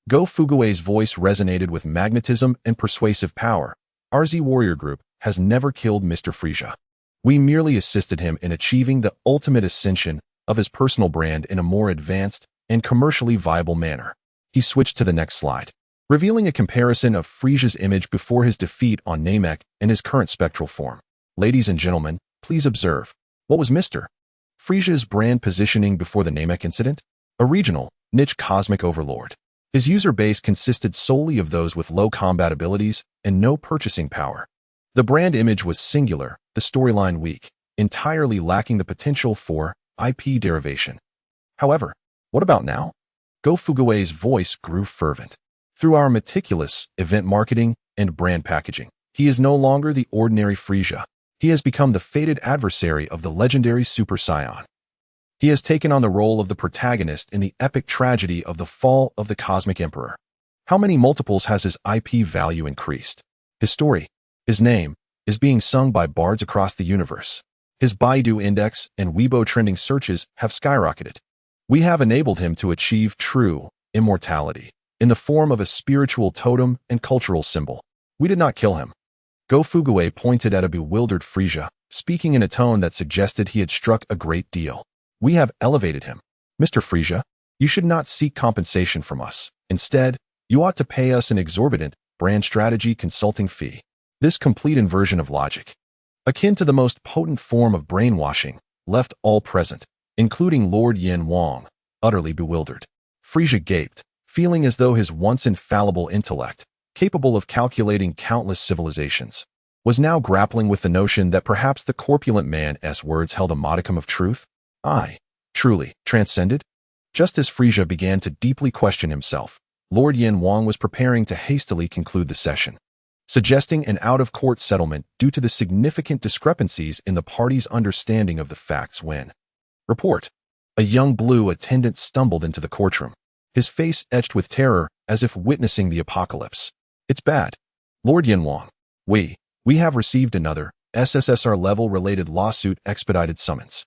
Speaker 1: Go Fuguei's voice resonated with magnetism and persuasive power. "Our Z Warrior Group has never killed Mr. Frisia. We merely assisted him in achieving the ultimate ascension of his personal brand in a more advanced and commercially viable manner." He switched to the next slide, revealing a comparison of Frisia's image before his defeat on Namek and his current spectral form. "Ladies and gentlemen, please observe. What was Mr. Frisia's brand positioning before the Namek incident? A regional, niche cosmic overlord. His user base consisted solely of those with low combat abilities and no purchasing power. The brand image was singular, the storyline weak, entirely lacking the potential for IP derivation. However, what about now? Go Fuguei's voice grew fervent. Through our meticulous event marketing and brand packaging, he is no longer the ordinary Frisia. He has become the fated adversary of the legendary Super Scion. He has taken on the role of the protagonist in the epic tragedy of the fall of the Cosmic Emperor. How many multiples has his IP value increased? His story, his name, is being sung by bards across the universe. His Baidu index and Weibo trending searches have skyrocketed. We have enabled him to achieve true immortality in the form of a spiritual totem and cultural symbol. We did not kill him. Go Fuguei pointed at a bewildered Frisia, speaking in a tone that suggested he had struck a great deal. We have elevated him. Mr. Frisia, you should not seek compensation from us. Instead, you ought to pay us an exorbitant brand strategy consulting fee. This complete inversion of logic, akin to the most potent form of brainwashing, left all present, including Lord Yin Wang, utterly bewildered. Frisia gaped, feeling as though his once infallible intellect, capable of calculating countless civilizations, was now grappling with the notion that perhaps the corpulent man's words held a modicum of truth. I, truly, transcended? Just as Frisia began to deeply question himself, Lord Yin Wang was preparing to hastily conclude the session, suggesting an out-of-court settlement due to the significant discrepancies in the parties' understanding of the facts when, report, a young blue attendant stumbled into the courtroom, his face etched with terror as if witnessing the apocalypse. It's bad. Lord Yin Wang, we have received another SSSR-level related lawsuit expedited summons.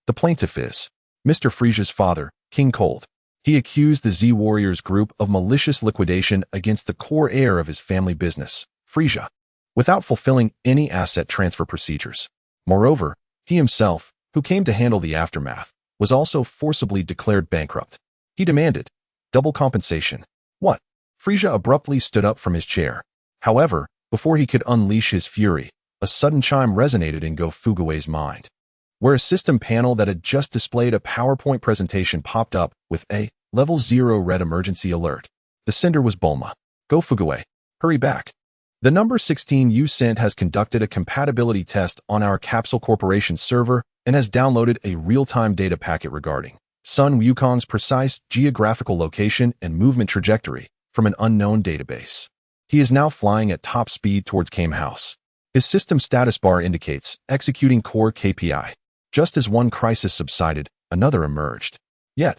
Speaker 1: The plaintiff is Mr. Frisia's father, King Cold. He accused the Z Warriors group of malicious liquidation against the core heir of his family business, Frisia, without fulfilling any asset transfer procedures. Moreover, he himself, who came to handle the aftermath, was also forcibly declared bankrupt. He demanded double compensation. What? Frisia abruptly stood up from his chair. However, before he could unleash his fury, a sudden chime resonated in Go Fuguei's mind, where a system panel that had just displayed a PowerPoint presentation popped up with a Level 0 red emergency alert. The sender was Bulma. Go Fuguei, hurry back. The number 16 you sent has conducted a compatibility test on our Capsule Corporation server and has downloaded a real-time data packet regarding Sun Wukong's precise geographical location and movement trajectory from an unknown database. He is now flying at top speed towards Kame House. His system status bar indicates executing core KPI. Just as one crisis subsided, another emerged. Yet,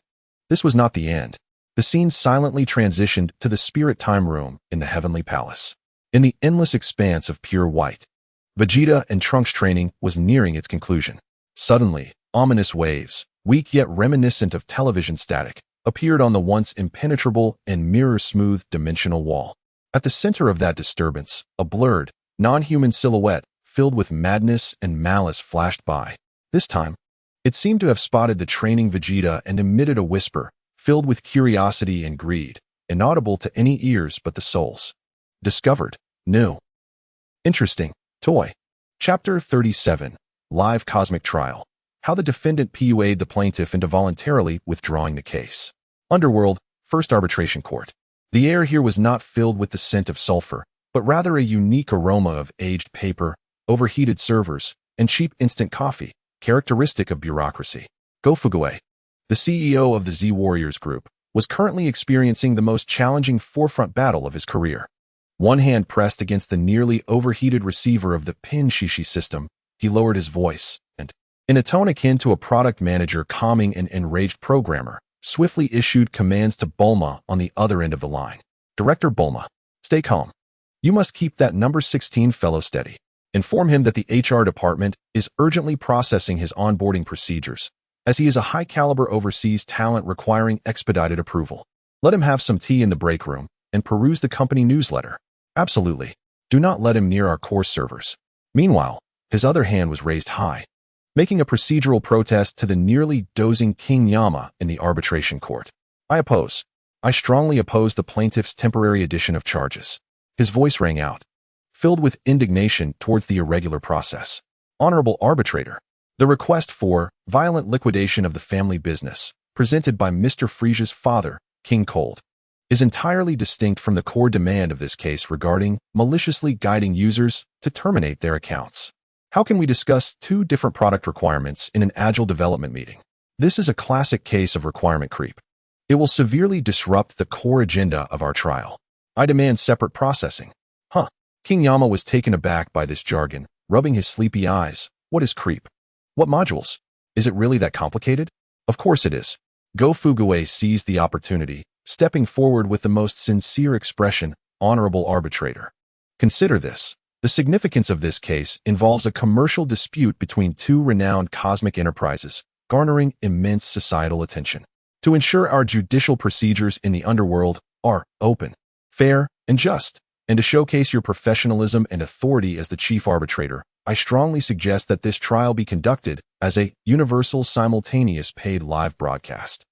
Speaker 1: this was not the end. The scene silently transitioned to the Spirit Time Room in the Heavenly Palace. In the endless expanse of pure white, Vegeta and Trunks' training was nearing its conclusion. Suddenly, ominous waves, weak yet reminiscent of television static, appeared on the once impenetrable and mirror-smooth dimensional wall. At the center of that disturbance, a blurred, non-human silhouette filled with madness and malice flashed by. This time, it seemed to have spotted the training Vegeta and emitted a whisper, filled with curiosity and greed, inaudible to any ears but the soul's. Discovered. New. Interesting. Toy. Chapter 37. Live Cosmic Trial. How the defendant PUA'd the plaintiff into voluntarily withdrawing the case. Underworld, First Arbitration Court. The air here was not filled with the scent of sulfur, but rather a unique aroma of aged paper, overheated servers, and cheap instant coffee, characteristic of bureaucracy. Go Fuguei, the CEO of the Z Warriors Group, was currently experiencing the most challenging forefront battle of his career. One hand pressed against the nearly overheated receiver of the Pin Shishi system, he lowered his voice, and, in a tone akin to a product manager calming an enraged programmer, swiftly issued commands to Bulma on the other end of the line. Director Bulma, stay calm. You must keep that number 16 fellow steady. Inform him that the HR department is urgently processing his onboarding procedures, as he is a high-caliber overseas talent requiring expedited approval. Let him have some tea in the break room and peruse the company newsletter. Absolutely. Do not let him near our core servers. Meanwhile, his other hand was raised high, making a procedural protest to the nearly dozing King Yama in the arbitration court. I strongly oppose the plaintiff's temporary addition of charges. His voice rang out, filled with indignation towards the irregular process. Honorable arbitrator, the request for violent liquidation of the family business, presented by Mr. Frisia's father, King Cold, is entirely distinct from the core demand of this case regarding maliciously guiding users to terminate their accounts. How can we discuss two different product requirements in an agile development meeting? This is a classic case of requirement creep. It will severely disrupt the core agenda of our trial. I demand separate processing. King Yama was taken aback by this jargon, rubbing his sleepy eyes. What is creep? What modules? Is it really that complicated? Of course it is. Go Fuguei seized the opportunity, stepping forward with the most sincere expression, honorable arbitrator. Consider this. The significance of this case involves a commercial dispute between two renowned cosmic enterprises, garnering immense societal attention. To ensure our judicial procedures in the underworld are open, fair, and just, and to showcase your professionalism and authority as the chief arbitrator, I strongly suggest that this trial be conducted as a universal simultaneous paid live broadcast.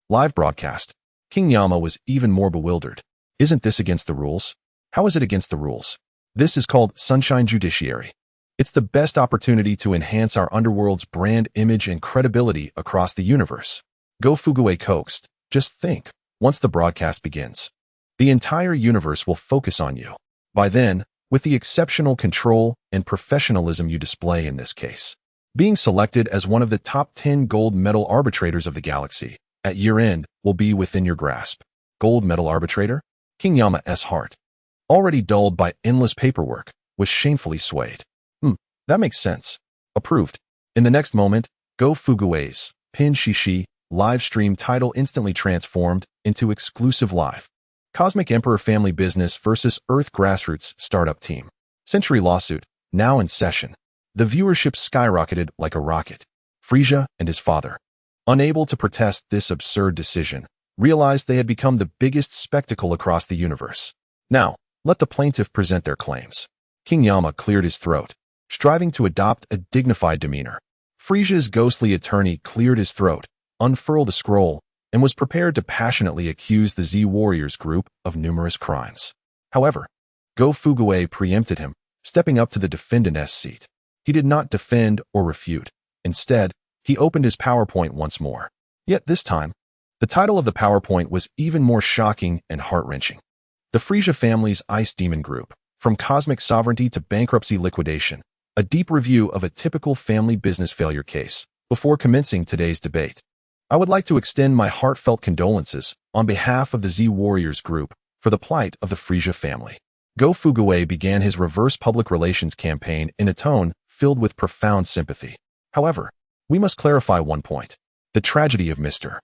Speaker 1: Live broadcast. King Yama was even more bewildered. Isn't this against the rules? How is it against the rules? This is called Sunshine Judiciary. It's the best opportunity to enhance our underworld's brand image and credibility across the universe. Go Fuguei coaxed. Just think, once the broadcast begins, the entire universe will focus on you. By then, with the exceptional control and professionalism you display in this case, being selected as one of the top 10 gold medal arbitrators of the galaxy at year-end will be within your grasp. Gold medal arbitrator? King Yama's heart, already dulled by endless paperwork, was shamefully swayed. That makes sense. Approved. In the next moment, Go Fuguei's Pin Shishi live stream title instantly transformed into exclusive live. Cosmic Emperor Family Business vs. Earth Grassroots Startup Team. Century lawsuit, now in session. The viewership skyrocketed like a rocket. Frisia and his father, unable to protest this absurd decision, realized they had become the biggest spectacle across the universe. Now, let the plaintiff present their claims. King Yama cleared his throat, striving to adopt a dignified demeanor. Frisia's ghostly attorney cleared his throat, unfurled a scroll, and was prepared to passionately accuse the Z Warriors Group of numerous crimes. However, Go Fuguei preempted him, stepping up to the defendant's seat. He did not defend or refute. Instead, he opened his PowerPoint once more. Yet this time, the title of the PowerPoint was even more shocking and heart-wrenching. The Frisia family's Ice Demon Group, from cosmic sovereignty to bankruptcy liquidation, a deep review of a typical family business failure case, before commencing today's debate. I would like to extend my heartfelt condolences on behalf of the Z Warriors group for the plight of the Frisia family. Go Fuguwe began his reverse public relations campaign in a tone filled with profound sympathy. However, we must clarify one point. The tragedy of Mr.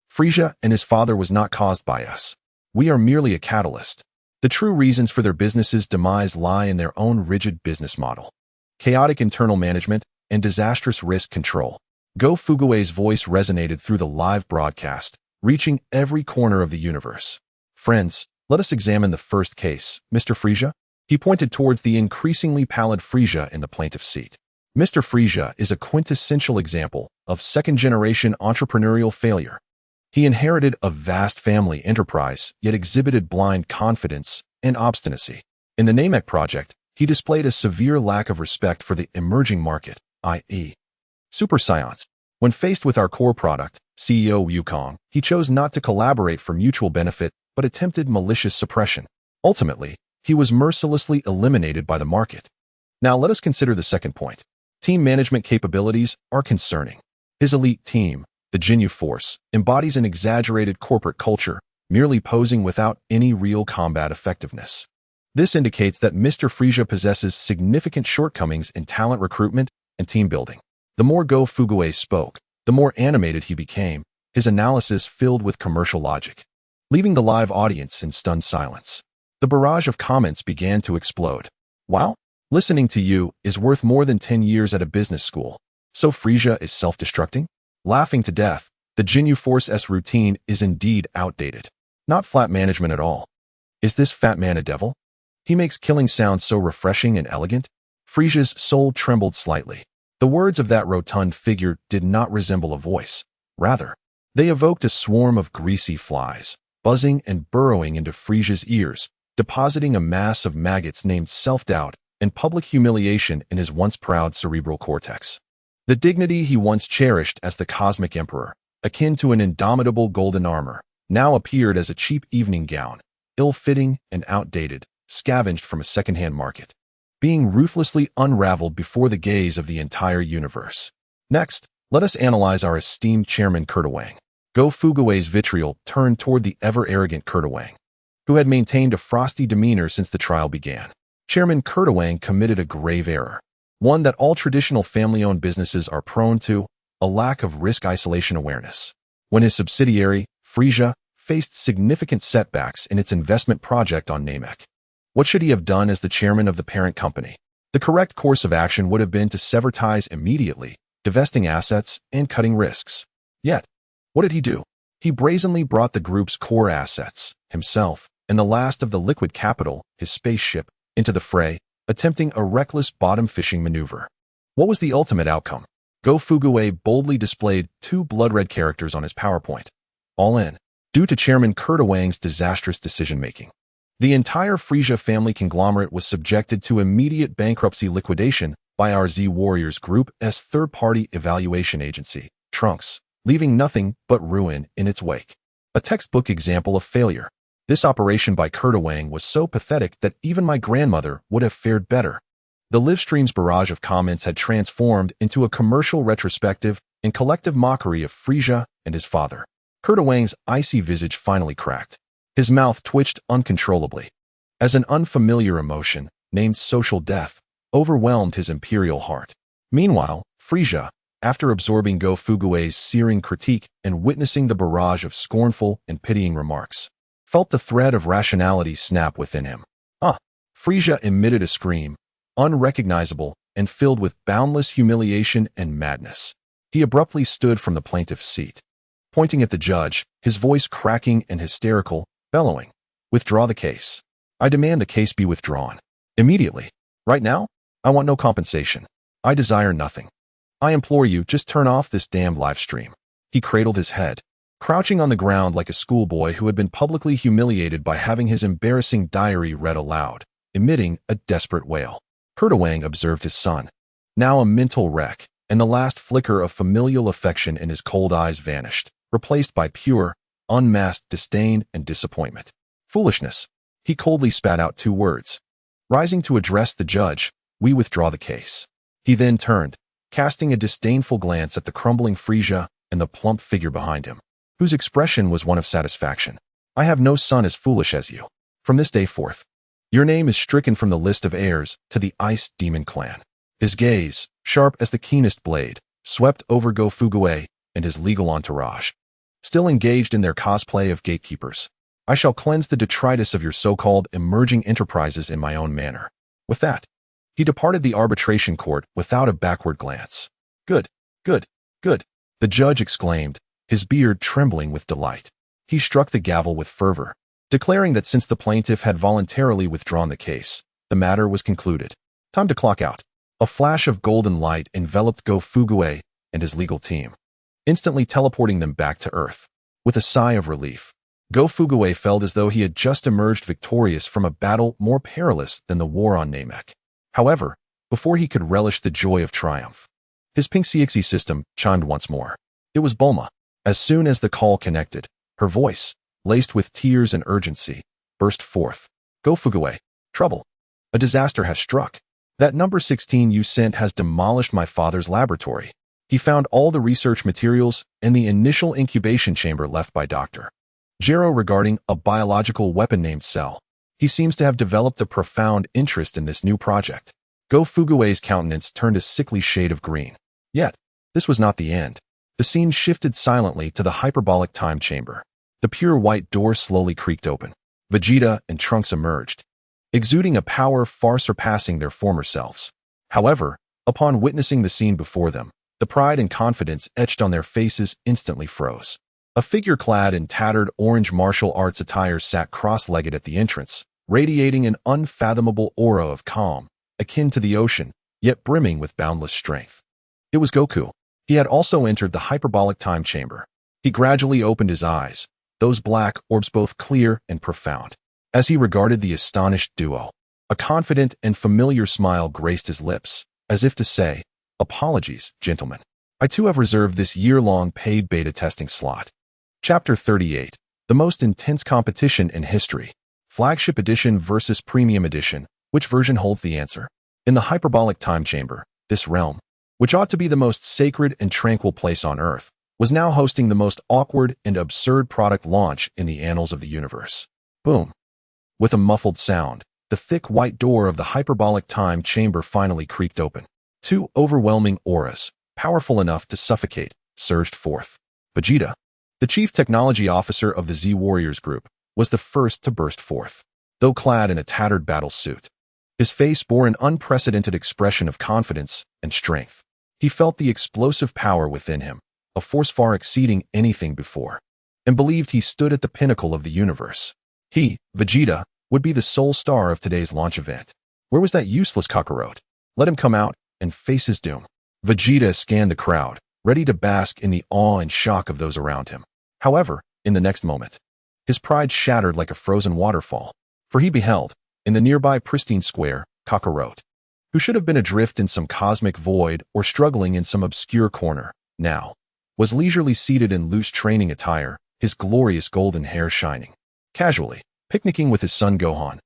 Speaker 1: Frisia and his father was not caused by us. We are merely a catalyst. The true reasons for their business's demise lie in their own rigid business model, chaotic internal management, and disastrous risk control. Go Fuguwe's voice resonated through the live broadcast, reaching every corner of the universe. Friends, let us examine the first case, Mr. Frisia. He pointed towards the increasingly pallid Frisia in the plaintiff's seat. Mr. Frisia is a quintessential example of second-generation entrepreneurial failure. He inherited a vast family enterprise, yet exhibited blind confidence and obstinacy. In the Namek project, he displayed a severe lack of respect for the emerging market, i.e., super science. When faced with our core product, CEO Wukong, he chose not to collaborate for mutual benefit, but attempted malicious suppression. Ultimately, he was mercilessly eliminated by the market. Now let us consider the second point. Team management capabilities are concerning. His elite team, the Jinyu Force, embodies an exaggerated corporate culture, merely posing without any real combat effectiveness. This indicates that Mr. Frisia possesses significant shortcomings in talent recruitment and team building. The more Go Fuguwe spoke, the more animated he became, his analysis filled with commercial logic, leaving the live audience in stunned silence. The barrage of comments began to explode. Wow, listening to you is worth more than 10 years at a business school. So Frisia is self-destructing? Laughing to death, the Jinyu Force's routine is indeed outdated. Not flat management at all. Is this fat man a devil? He makes killing sound so refreshing and elegant. Frisia's soul trembled slightly. The words of that rotund figure did not resemble a voice. Rather, they evoked a swarm of greasy flies, buzzing and burrowing into Frisia's ears, depositing a mass of maggots named self-doubt and public humiliation in his once proud cerebral cortex. The dignity he once cherished as the cosmic emperor, akin to an indomitable golden armor, now appeared as a cheap evening gown, ill-fitting and outdated, scavenged from a second-hand market, being ruthlessly unraveled before the gaze of the entire universe. Next, let us analyze our esteemed chairman Kurtawang. Go Fuguwe's vitriol turned toward the ever-arrogant Kurtawang, who had maintained a frosty demeanor since the trial began. Chairman Kurtawang committed a grave error, one that all traditional family-owned businesses are prone to, a lack of risk isolation awareness. When his subsidiary, Frisia, faced significant setbacks in its investment project on Namek, what should he have done as the chairman of the parent company? The correct course of action would have been to sever ties immediately, divesting assets and cutting risks. Yet, what did he do? He brazenly brought the group's core assets, himself, and the last of the liquid capital, his spaceship, into the fray, attempting a reckless bottom-fishing maneuver. What was the ultimate outcome? Go Fuguwe boldly displayed 2 blood-red characters on his PowerPoint. All in, due to Chairman Kurtawang's disastrous decision-making. The entire Frisia family conglomerate was subjected to immediate bankruptcy liquidation by our Z Warriors Group's third-party evaluation agency, Trunks, leaving nothing but ruin in its wake. A textbook example of failure. This operation by Kurtawang was so pathetic that even my grandmother would have fared better. The livestream's barrage of comments had transformed into a commercial retrospective and collective mockery of Frisia and his father. Kurtawang's icy visage finally cracked. His mouth twitched uncontrollably, as an unfamiliar emotion, named social death, overwhelmed his imperial heart. Meanwhile, Frisia, after absorbing Go Fuguwe's searing critique and witnessing the barrage of scornful and pitying remarks, felt the thread of rationality snap within him. Frisia emitted a scream, unrecognizable and filled with boundless humiliation and madness. He abruptly stood from the plaintiff's seat, pointing at the judge, his voice cracking and hysterical, bellowing, "Withdraw the case. I demand the case be withdrawn. Immediately. Right now? I want no compensation. I desire nothing. I implore you, just turn off this damned live stream." He cradled his head, crouching on the ground like a schoolboy who had been publicly humiliated by having his embarrassing diary read aloud, emitting a desperate wail. Kurtawang observed his son, now a mental wreck, and the last flicker of familial affection in his cold eyes vanished, replaced by pure, unmasked disdain and disappointment. Foolishness. He coldly spat out 2 words. Rising to address the judge, "We withdraw the case." He then turned, casting a disdainful glance at the crumbling Frisia, and the plump figure behind him, whose expression was one of satisfaction. I have no son as foolish as you. From this day forth, your name is stricken from the list of heirs to the Ice Demon Clan. His gaze, sharp as the keenest blade, swept over Go Fuguei and his legal entourage, still engaged in their cosplay of gatekeepers. I shall cleanse the detritus of your so-called emerging enterprises in my own manner. With that, he departed the arbitration court without a backward glance. Good, good, good, the judge exclaimed, his beard trembling with delight. He struck the gavel with fervor, declaring that since the plaintiff had voluntarily withdrawn the case, the matter was concluded. Time to clock out. A flash of golden light enveloped Go Fuguei and his legal team, instantly teleporting them back to Earth. With a sigh of relief, Go Fuguei felt as though he had just emerged victorious from a battle more perilous than the war on Namek. However, before he could relish the joy of triumph, his pink CXE system chimed once more. It was Bulma. As soon as the call connected, her voice, laced with tears and urgency, burst forth. Go Fuguei. Trouble. A disaster has struck. That number 16 you sent has demolished my father's laboratory. He found all the research materials in the initial incubation chamber left by Dr. Gero regarding a biological weapon named Cell. He seems to have developed a profound interest in this new project. Go Fuguei's countenance turned a sickly shade of green. Yet, this was not the end. The scene shifted silently to the hyperbolic time chamber. The pure white door slowly creaked open. Vegeta and Trunks emerged, exuding a power far surpassing their former selves. However, upon witnessing the scene before them, the pride and confidence etched on their faces instantly froze. A figure clad in tattered orange martial arts attire sat cross-legged at the entrance, radiating an unfathomable aura of calm, akin to the ocean, yet brimming with boundless strength. It was Goku. He had also entered the hyperbolic time chamber. He gradually opened his eyes, those black orbs both clear and profound. As he regarded the astonished duo, a confident and familiar smile graced his lips, as if to say, "Apologies, gentlemen. I too have reserved this year-long paid beta testing slot." Chapter 38. The most intense competition in history. Flagship Edition versus Premium Edition. Which version holds the answer? In the hyperbolic time chamber, this realm, which ought to be the most sacred and tranquil place on Earth, was now hosting the most awkward and absurd product launch in the annals of the universe. Boom. With a muffled sound, the thick white door of the hyperbolic time chamber finally creaked open. Two overwhelming auras, powerful enough to suffocate, surged forth. Vegeta, the chief technology officer of the Z Warriors group, was the first to burst forth. Though clad in a tattered battle suit, his face bore an unprecedented expression of confidence and strength. He felt the explosive power within him, a force far exceeding anything before, and believed he stood at the pinnacle of the universe. He, Vegeta, would be the sole star of today's launch event. Where was that useless Kakarot? Let him come out and face his doom. Vegeta scanned the crowd, ready to bask in the awe and shock of those around him. However, in the next moment, his pride shattered like a frozen waterfall, for he beheld, in the nearby pristine square, Kakarot, who should have been adrift in some cosmic void or struggling in some obscure corner, now was leisurely seated in loose training attire, his glorious golden hair shining, casually, picnicking with his son Gohan.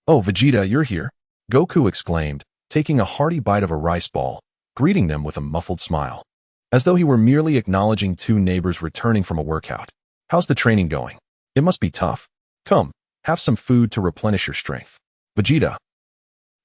Speaker 1: "Oh, Vegeta, you're here," Goku exclaimed, taking a hearty bite of a rice ball, greeting them with a muffled smile, as though he were merely acknowledging two neighbors returning from a workout. "How's the training going? It must be tough. Come, have some food to replenish your strength." Vegeta.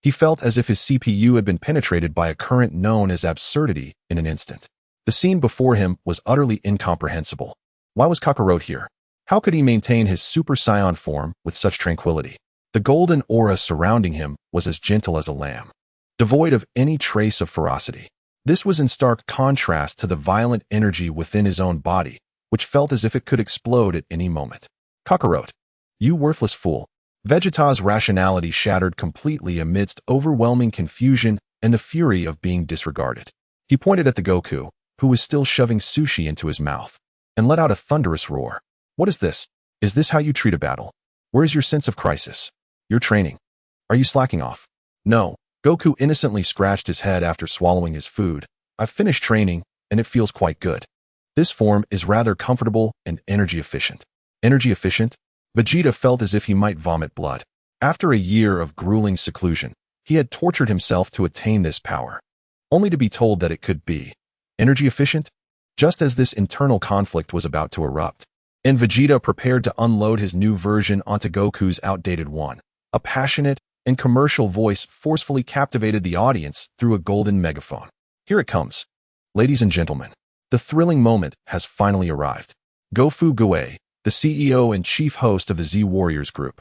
Speaker 1: He felt as if his CPU had been penetrated by a current known as absurdity in an instant. The scene before him was utterly incomprehensible. Why was Kakarot here? How could he maintain his Super Saiyan form with such tranquility? The golden aura surrounding him was as gentle as a lamb, devoid of any trace of ferocity. This was in stark contrast to the violent energy within his own body, which felt as if it could explode at any moment. "Kakarot, you worthless fool." Vegeta's rationality shattered completely amidst overwhelming confusion and the fury of being disregarded. He pointed at the Goku, who was still shoving sushi into his mouth, and let out a thunderous roar. "What is this? Is this how you treat a battle? Where is your sense of crisis? Your training? Are you slacking off?" "No." Goku innocently scratched his head after swallowing his food. "I've finished training, and it feels quite good. This form is rather comfortable and energy efficient." Energy efficient? Vegeta felt as if he might vomit blood. After a year of grueling seclusion, he had tortured himself to attain this power, only to be told that it could be energy efficient. just as this internal conflict was about to erupt. And Vegeta prepared to unload his new version onto Goku's outdated one. A passionate and commercial voice forcefully captivated the audience through a golden megaphone. Here it comes. Ladies and gentlemen, the thrilling moment has finally arrived. Gofu Gue, the CEO and chief host of the Z Warriors group,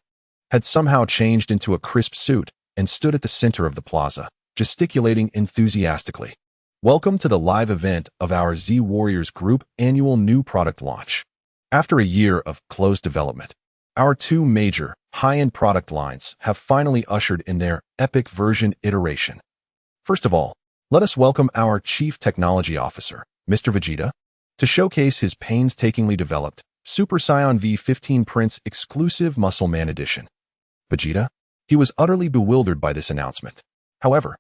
Speaker 1: had somehow changed into a crisp suit and stood at the center of the plaza, gesticulating enthusiastically. Welcome to the live event of our Z Warriors Group annual new product launch. After a year of closed development, our two major, high-end product lines have finally ushered in their epic version iteration. First of all, let us welcome our Chief Technology Officer, Mr. Vegeta, to showcase his painstakingly developed Super Saiyan V15 Prince exclusive Muscle Man Edition. Vegeta? He was utterly bewildered by this announcement. However,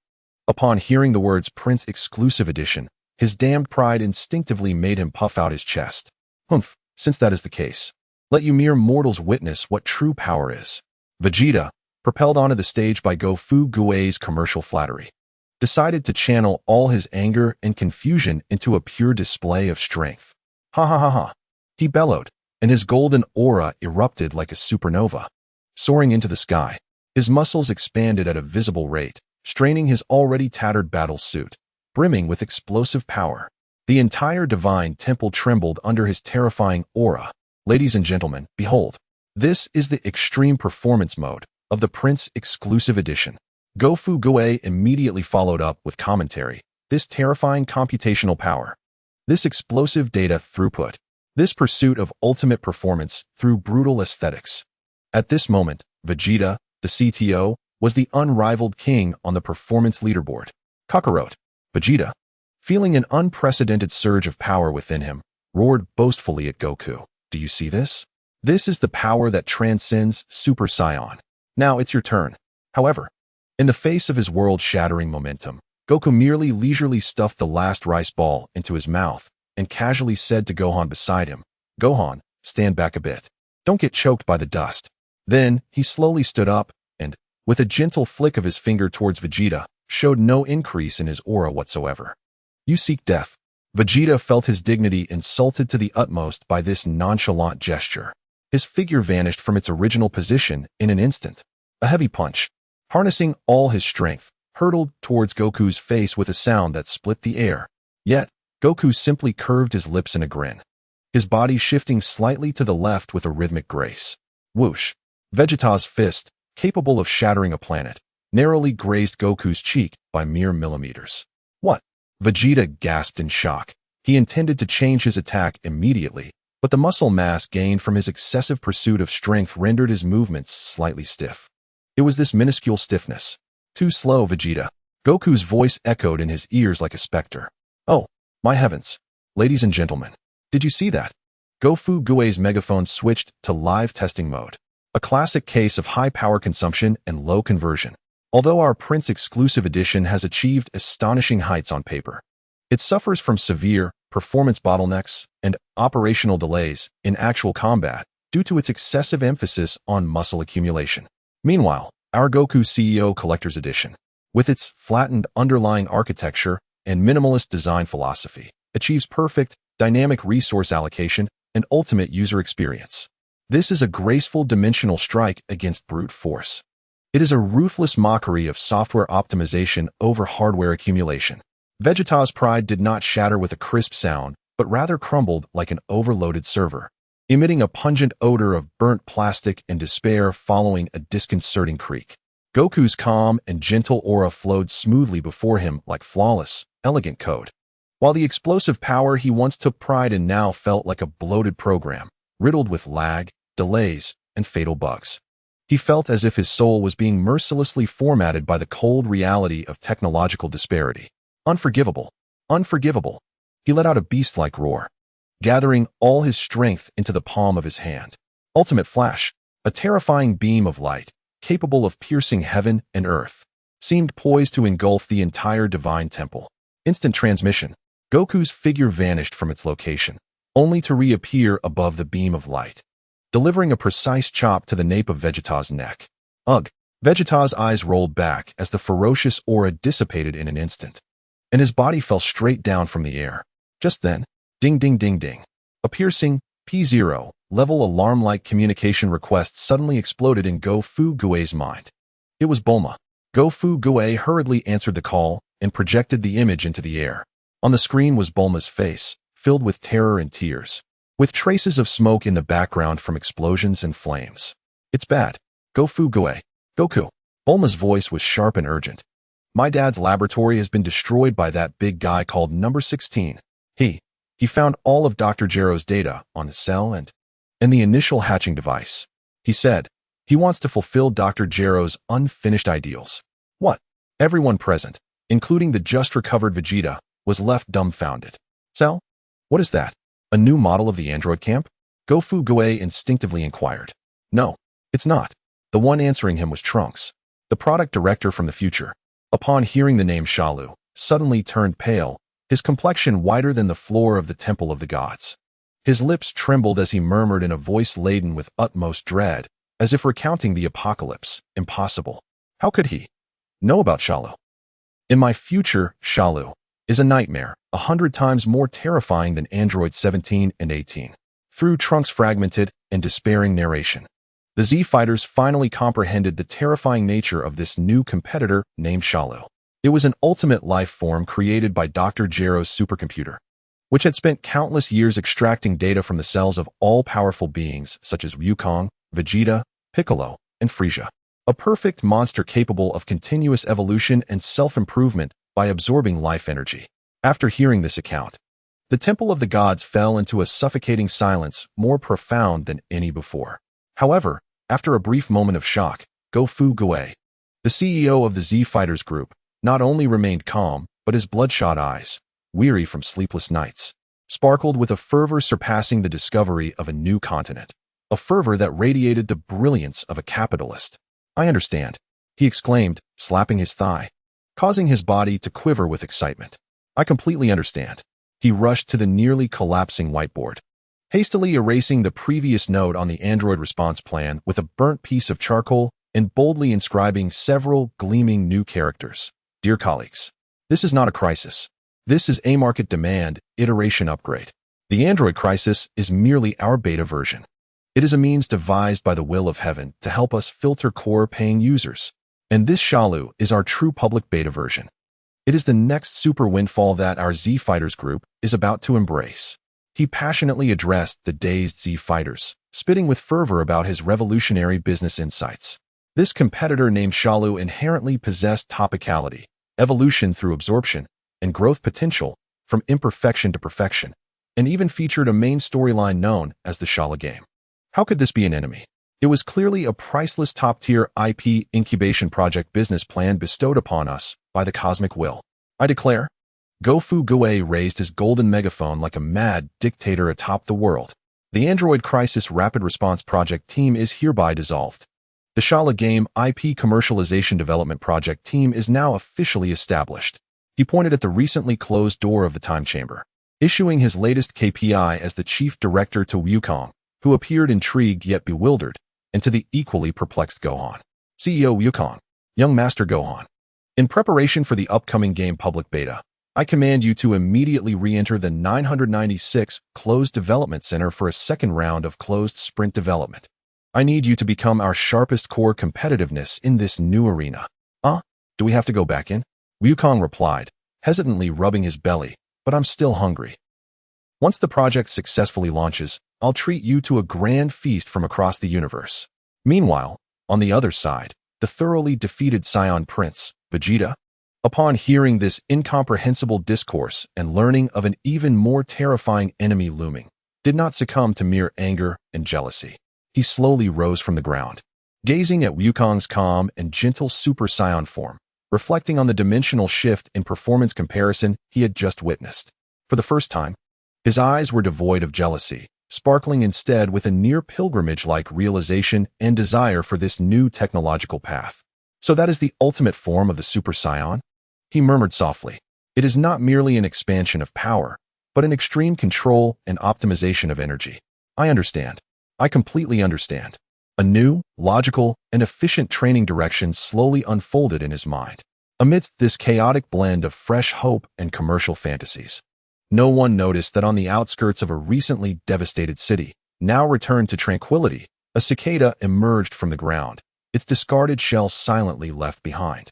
Speaker 1: upon hearing the words Prince Exclusive Edition, his damned pride instinctively made him puff out his chest. Humph, since that is the case, let you mere mortals witness what true power is. Vegeta, propelled onto the stage by Gofu Gue's commercial flattery, decided to channel all his anger and confusion into a pure display of strength. Ha ha ha ha. He bellowed, and his golden aura erupted like a supernova. Soaring into the sky, his muscles expanded at a visible rate, straining his already tattered battle suit, brimming with explosive power. The entire divine temple trembled under his terrifying aura. Ladies and gentlemen, behold, this is the extreme performance mode of the Prince Exclusive Edition. Gofu Gue immediately followed up with commentary. This terrifying computational power, this explosive data throughput, this pursuit of ultimate performance through brutal aesthetics. At this moment, Vegeta, the CTO, was the unrivaled king on the performance leaderboard. Kakarot, Vegeta, feeling an unprecedented surge of power within him, roared boastfully at Goku. Do you see this? This is the power that transcends Super Saiyan. Now it's your turn. However, in the face of his world-shattering momentum, Goku merely leisurely stuffed the last rice ball into his mouth and casually said to Gohan beside him, Gohan, stand back a bit. Don't get choked by the dust. Then, he slowly stood up and, with a gentle flick of his finger towards Vegeta, showed no increase in his aura whatsoever. You seek death. Vegeta felt his dignity insulted to the utmost by this nonchalant gesture. His figure vanished from its original position in an instant. A heavy punch, harnessing all his strength, hurtled towards Goku's face with a sound that split the air. Yet, Goku simply curved his lips in a grin, his body shifting slightly to the left with a rhythmic grace. Whoosh! Vegeta's fist, capable of shattering a planet, narrowly grazed Goku's cheek by mere millimeters. What? Vegeta gasped in shock. He intended to change his attack immediately, but the muscle mass gained from his excessive pursuit of strength rendered his movements slightly stiff. It was this minuscule stiffness. Too slow, Vegeta. Goku's voice echoed in his ears like a specter. Oh, my heavens. Ladies and gentlemen, did you see that? Gofu Gue's megaphone switched to live testing mode. A classic case of high power consumption and low conversion. Although our Prince Exclusive Edition has achieved astonishing heights on paper, it suffers from severe performance bottlenecks and operational delays in actual combat due to its excessive emphasis on muscle accumulation. Meanwhile, our Goku CEO Collector's Edition, with its flattened underlying architecture and minimalist design philosophy, achieves perfect, dynamic resource allocation and ultimate user experience. This is a graceful dimensional strike against brute force. It is a ruthless mockery of software optimization over hardware accumulation. Vegeta's pride did not shatter with a crisp sound, but rather crumbled like an overloaded server, emitting a pungent odor of burnt plastic and despair following a disconcerting creak. Goku's calm and gentle aura flowed smoothly before him like flawless, elegant code, while the explosive power he once took pride in now felt like a bloated program, riddled with lag, delays, and fatal bugs. He felt as if his soul was being mercilessly formatted by the cold reality of technological disparity. Unforgivable. Unforgivable. He let out a beast-like roar, gathering all his strength into the palm of his hand. Ultimate Flash, a terrifying beam of light, capable of piercing heaven and earth, seemed poised to engulf the entire divine temple. Instant transmission. Goku's figure vanished from its location, only to reappear above the beam of light, delivering a precise chop to the nape of Vegeta's neck. Ugh! Vegeta's eyes rolled back as the ferocious aura dissipated in an instant, and his body fell straight down from the air. Just then, Ding ding ding ding. A piercing, P0, level alarm-like communication request suddenly exploded in Go Fu Gue's mind. It was Bulma. Go Fu Gue hurriedly answered the call and projected the image into the air. On the screen was Bulma's face, filled with terror and tears, with traces of smoke in the background from explosions and flames. It's bad. Go Fu Gue. Goku. Bulma's voice was sharp and urgent. My dad's laboratory has been destroyed by that big guy called Number 16. He found all of Dr. Gero's data on his cell and the initial hatching device. He said he wants to fulfill Dr. Gero's unfinished ideals. What? Everyone present, including the just-recovered Vegeta, was left dumbfounded. Cell? What is that? A new model of the android camp? Go Fu Gue instinctively inquired. No, it's not. The one answering him was Trunks, the product director from the future. Upon hearing the name Shalu, suddenly turned pale, his complexion whiter than the floor of the Temple of the Gods. His lips trembled as he murmured in a voice laden with utmost dread, as if recounting the apocalypse. Impossible. How could he know about Shalu? In my future, Shalu is a nightmare, 100 times more terrifying than Android 17 and 18. Through Trunks' fragmented and despairing narration, the Z fighters finally comprehended the terrifying nature of this new competitor named Shalu. It was an ultimate life form created by Dr. Gero's supercomputer, which had spent countless years extracting data from the cells of all-powerful beings such as Wukong, Vegeta, Piccolo, and Frieza. A perfect monster capable of continuous evolution and self-improvement by absorbing life energy. After hearing this account, the Temple of the Gods fell into a suffocating silence more profound than any before. However, after a brief moment of shock, Go Fu Gue, the CEO of the Z Fighters group, not only remained calm, but his bloodshot eyes, weary from sleepless nights, sparkled with a fervor surpassing the discovery of a new continent, a fervor that radiated the brilliance of a capitalist. I understand, he exclaimed, slapping his thigh, causing his body to quiver with excitement. I completely understand. He rushed to the nearly collapsing whiteboard, hastily erasing the previous note on the Android response plan with a burnt piece of charcoal and boldly inscribing several gleaming new characters. Dear colleagues, this is not a crisis. This is a market demand iteration upgrade. The Android crisis is merely our beta version. It is a means devised by the will of heaven to help us filter core paying users. And this Shalu is our true public beta version. It is the next super windfall that our Z Fighters group is about to embrace. He passionately addressed the dazed Z Fighters, spitting with fervor about his revolutionary business insights. This competitor named Shalu inherently possessed topicality, evolution through absorption, and growth potential from imperfection to perfection, and even featured a main storyline known as the Shala game. How could this be an enemy? It was clearly a priceless top-tier IP incubation project business plan bestowed upon us by the cosmic will. I declare, Go Fu Gue raised his golden megaphone like a mad dictator atop the world. The Android Crisis Rapid Response Project team is hereby dissolved. The Shala Game IP Commercialization Development Project team is now officially established. He pointed at the recently closed door of the time chamber, issuing his latest KPI as the chief director to Wukong, who appeared intrigued yet bewildered, and to the equally perplexed Gohan. CEO Wukong, Young Master Gohan. In preparation for the upcoming game public beta, I command you to immediately re-enter the 996 Closed Development Center for a second round of closed sprint development. I need you to become our sharpest core competitiveness in this new arena. Do we have to go back in? Wukong replied, hesitantly rubbing his belly, but I'm still hungry. Once the project successfully launches, I'll treat you to a grand feast from across the universe. Meanwhile, on the other side, the thoroughly defeated Saiyan Prince, Vegeta, upon hearing this incomprehensible discourse and learning of an even more terrifying enemy looming, did not succumb to mere anger and jealousy. He slowly rose from the ground, gazing at Wukong's calm and gentle Super Saiyan form, reflecting on the dimensional shift in performance comparison he had just witnessed. For the first time, his eyes were devoid of jealousy, sparkling instead with a near pilgrimage-like realization and desire for this new technological path. So that is the ultimate form of the Super Saiyan? He murmured softly. It is not merely an expansion of power, but an extreme control and optimization of energy. I understand. I completely understand. A new, logical, and efficient training direction slowly unfolded in his mind, amidst this chaotic blend of fresh hope and commercial fantasies. No one noticed that on the outskirts of a recently devastated city, now returned to tranquility, a cicada emerged from the ground, its discarded shell silently left behind.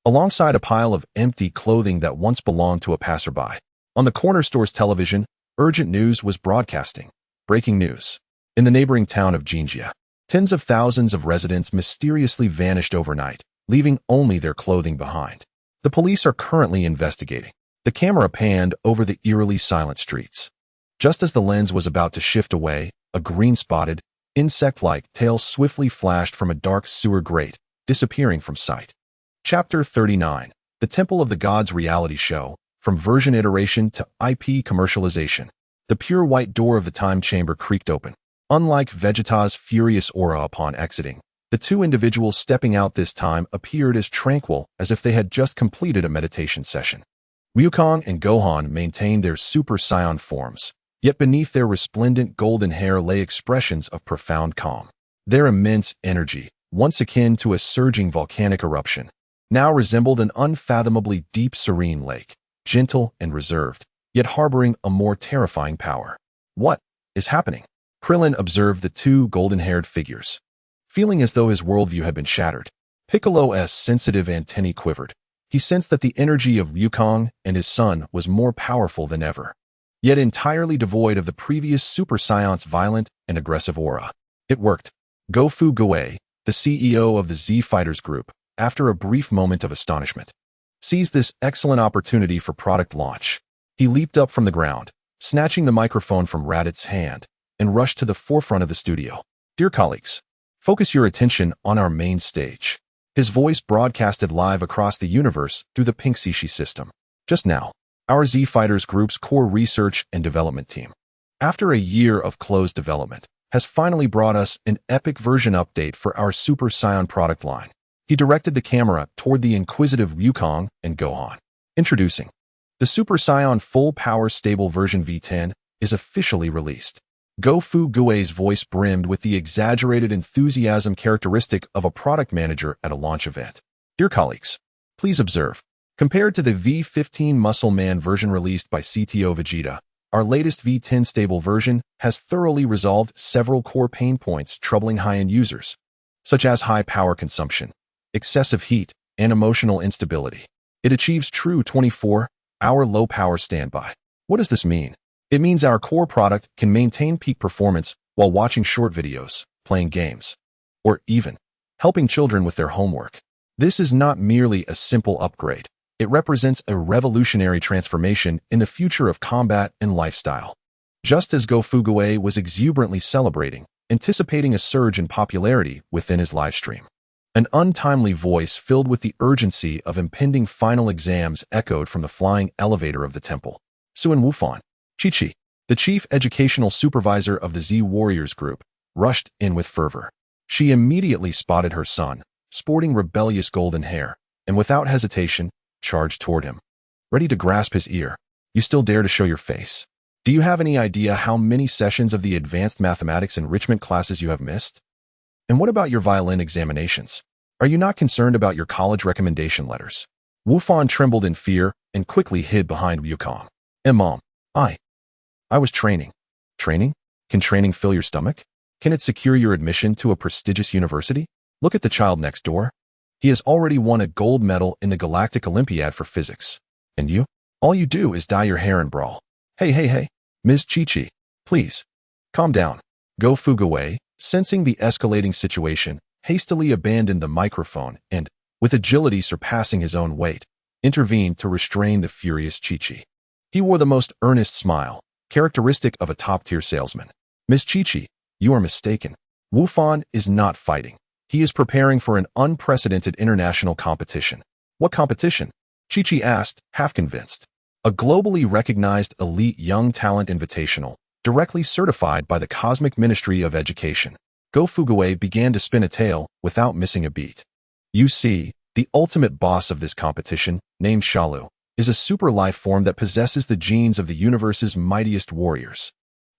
Speaker 1: Alongside a pile of empty clothing that once belonged to a passerby, on the corner store's television, urgent news was broadcasting. Breaking news. In the neighboring town of Jinjia, tens of thousands of residents mysteriously vanished overnight, leaving only their clothing behind. The police are currently investigating. The camera panned over the eerily silent streets. Just as the lens was about to shift away, a green-spotted, insect-like tail swiftly flashed from a dark sewer grate, disappearing from sight. Chapter 39. The Temple of the Gods reality show, from version iteration to IP commercialization. The pure white door of the time chamber creaked open. Unlike Vegeta's furious aura upon exiting, the two individuals stepping out this time appeared as tranquil as if they had just completed a meditation session. Wukong and Gohan maintained their Super Saiyan forms, yet beneath their resplendent golden hair lay expressions of profound calm. Their immense energy, once akin to a surging volcanic eruption, now resembled an unfathomably deep serene lake, gentle and reserved, yet harboring a more terrifying power. What is happening? Krillin observed the two golden-haired figures. Feeling as though his worldview had been shattered, Piccolo's sensitive antennae quivered. He sensed that the energy of Wukong and his son was more powerful than ever, yet entirely devoid of the previous Super Saiyan's violent and aggressive aura. It worked. Gofu Gue, the CEO of the Z Fighters Group, after a brief moment of astonishment, seized this excellent opportunity for product launch. He leaped up from the ground, snatching the microphone from Raditz' hand, and rushed to the forefront of the studio. Dear colleagues, focus your attention on our main stage. His voice broadcasted live across the universe through the Pink Sishi system. Just now, our Z Fighters Group's core research and development team, after a year of closed development, has finally brought us an epic version update for our Super Saiyan product line. He directed the camera toward the inquisitive Wukong and Gohan. Introducing. The Super Saiyan Full Power Stable version V10 is officially released. Gofu Gue's voice brimmed with the exaggerated enthusiasm characteristic of a product manager at a launch event. Dear colleagues, please observe. Compared to the V15 Muscle Man version released by CTO Vegeta, our latest V10 stable version has thoroughly resolved several core pain points troubling high-end users, such as high power consumption, excessive heat, and emotional instability. It achieves true 24-hour low-power standby. What does this mean? It means our core product can maintain peak performance while watching short videos, playing games, or even helping children with their homework. This is not merely a simple upgrade. It represents a revolutionary transformation in the future of combat and lifestyle. Just as Gofu Gue was exuberantly celebrating, anticipating a surge in popularity within his livestream, an untimely voice filled with the urgency of impending final exams echoed from the flying elevator of the temple. Suan Wufan, Chi-Chi, the chief educational supervisor of the Z Warriors group, rushed in with fervor. She immediately spotted her son, sporting rebellious golden hair, and without hesitation, charged toward him. Ready to grasp his ear, you still dare to show your face. Do you have any idea how many sessions of the advanced mathematics enrichment classes you have missed? And what about your violin examinations? Are you not concerned about your college recommendation letters? Wufan trembled in fear and quickly hid behind Wukong. Mom, I was training. Training? Can training fill your stomach? Can it secure your admission to a prestigious university? Look at the child next door. He has already won a gold medal in the Galactic Olympiad for physics. And you? All you do is dye your hair and brawl. Hey, Ms. Chi-Chi, please, calm down. Gofu Gue, sensing the escalating situation, hastily abandoned the microphone and, with agility surpassing his own weight, intervened to restrain the furious Chi-Chi. He wore the most earnest smile, characteristic of a top-tier salesman. Miss Chi-Chi, you are mistaken. Wufan is not fighting. He is preparing for an unprecedented international competition. What competition? Chi-Chi asked, half convinced. A globally recognized elite young talent invitational, directly certified by the Cosmic Ministry of Education. Gofu Gue began to spin a tale without missing a beat. You see, the ultimate boss of this competition, named Shalu, is a super life form that possesses the genes of the universe's mightiest warriors.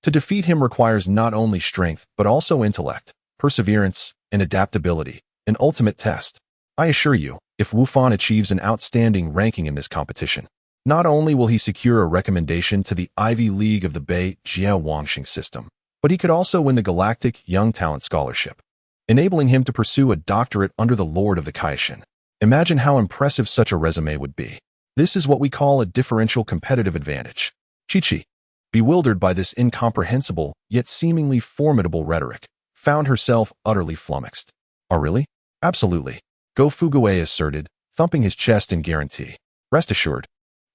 Speaker 1: To defeat him requires not only strength, but also intellect, perseverance, and adaptability, an ultimate test. I assure you, if Wufan achieves an outstanding ranking in this competition, Not only will he secure a recommendation to the Ivy League of the Beijing Wangxing system, but he could also win the Galactic Young Talent Scholarship, enabling him to pursue a doctorate under the Lord of the Caixin. Imagine how impressive such a resume would be. This is what we call a differential competitive advantage. Qiqi, bewildered by this incomprehensible yet seemingly formidable rhetoric, found herself utterly flummoxed. Oh really? Absolutely. Go Fugaway asserted, thumping his chest in guarantee. Rest assured,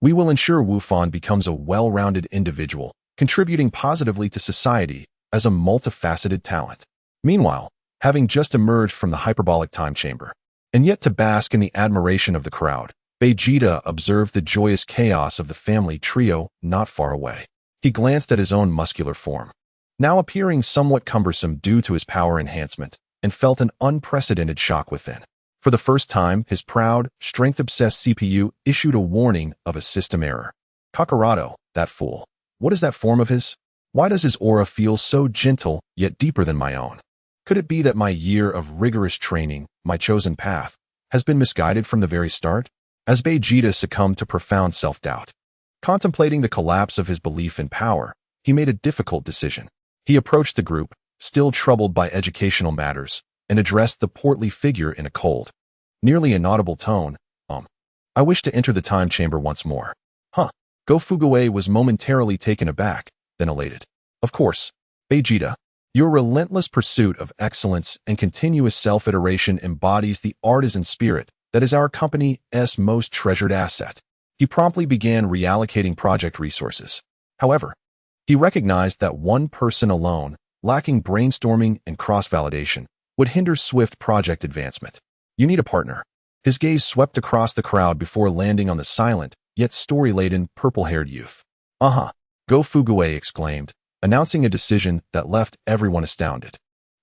Speaker 1: we will ensure Wu Fan becomes a well-rounded individual, contributing positively to society as a multifaceted talent. Meanwhile, having just emerged from the hyperbolic time chamber, and yet to bask in the admiration of the crowd, Vegeta observed the joyous chaos of the family trio not far away. He glanced at his own muscular form, now appearing somewhat cumbersome due to his power enhancement, and felt an unprecedented shock within. For the first time, his proud, strength-obsessed CPU issued a warning of a system error. Kakaroto, that fool. What is that form of his? Why does his aura feel so gentle yet deeper than my own? Could it be that my year of rigorous training, my chosen path, has been misguided from the very start? As Vegeta succumbed to profound self-doubt, contemplating the collapse of his belief in power, he made a difficult decision. He approached the group, still troubled by educational matters, and addressed the portly figure in a cold, nearly inaudible tone. I wish to enter the time chamber once more. Huh. Go Fugaway was momentarily taken aback, then elated. Of course, Vegeta, your relentless pursuit of excellence and continuous self-iteration embodies the artisan spirit that is our company's most treasured asset. He promptly began reallocating project resources. However, he recognized that one person alone, lacking brainstorming and cross-validation, would hinder swift project advancement. You need a partner. His gaze swept across the crowd before landing on the silent, yet story-laden, purple-haired youth. Go Fugaway exclaimed, announcing a decision that left everyone astounded.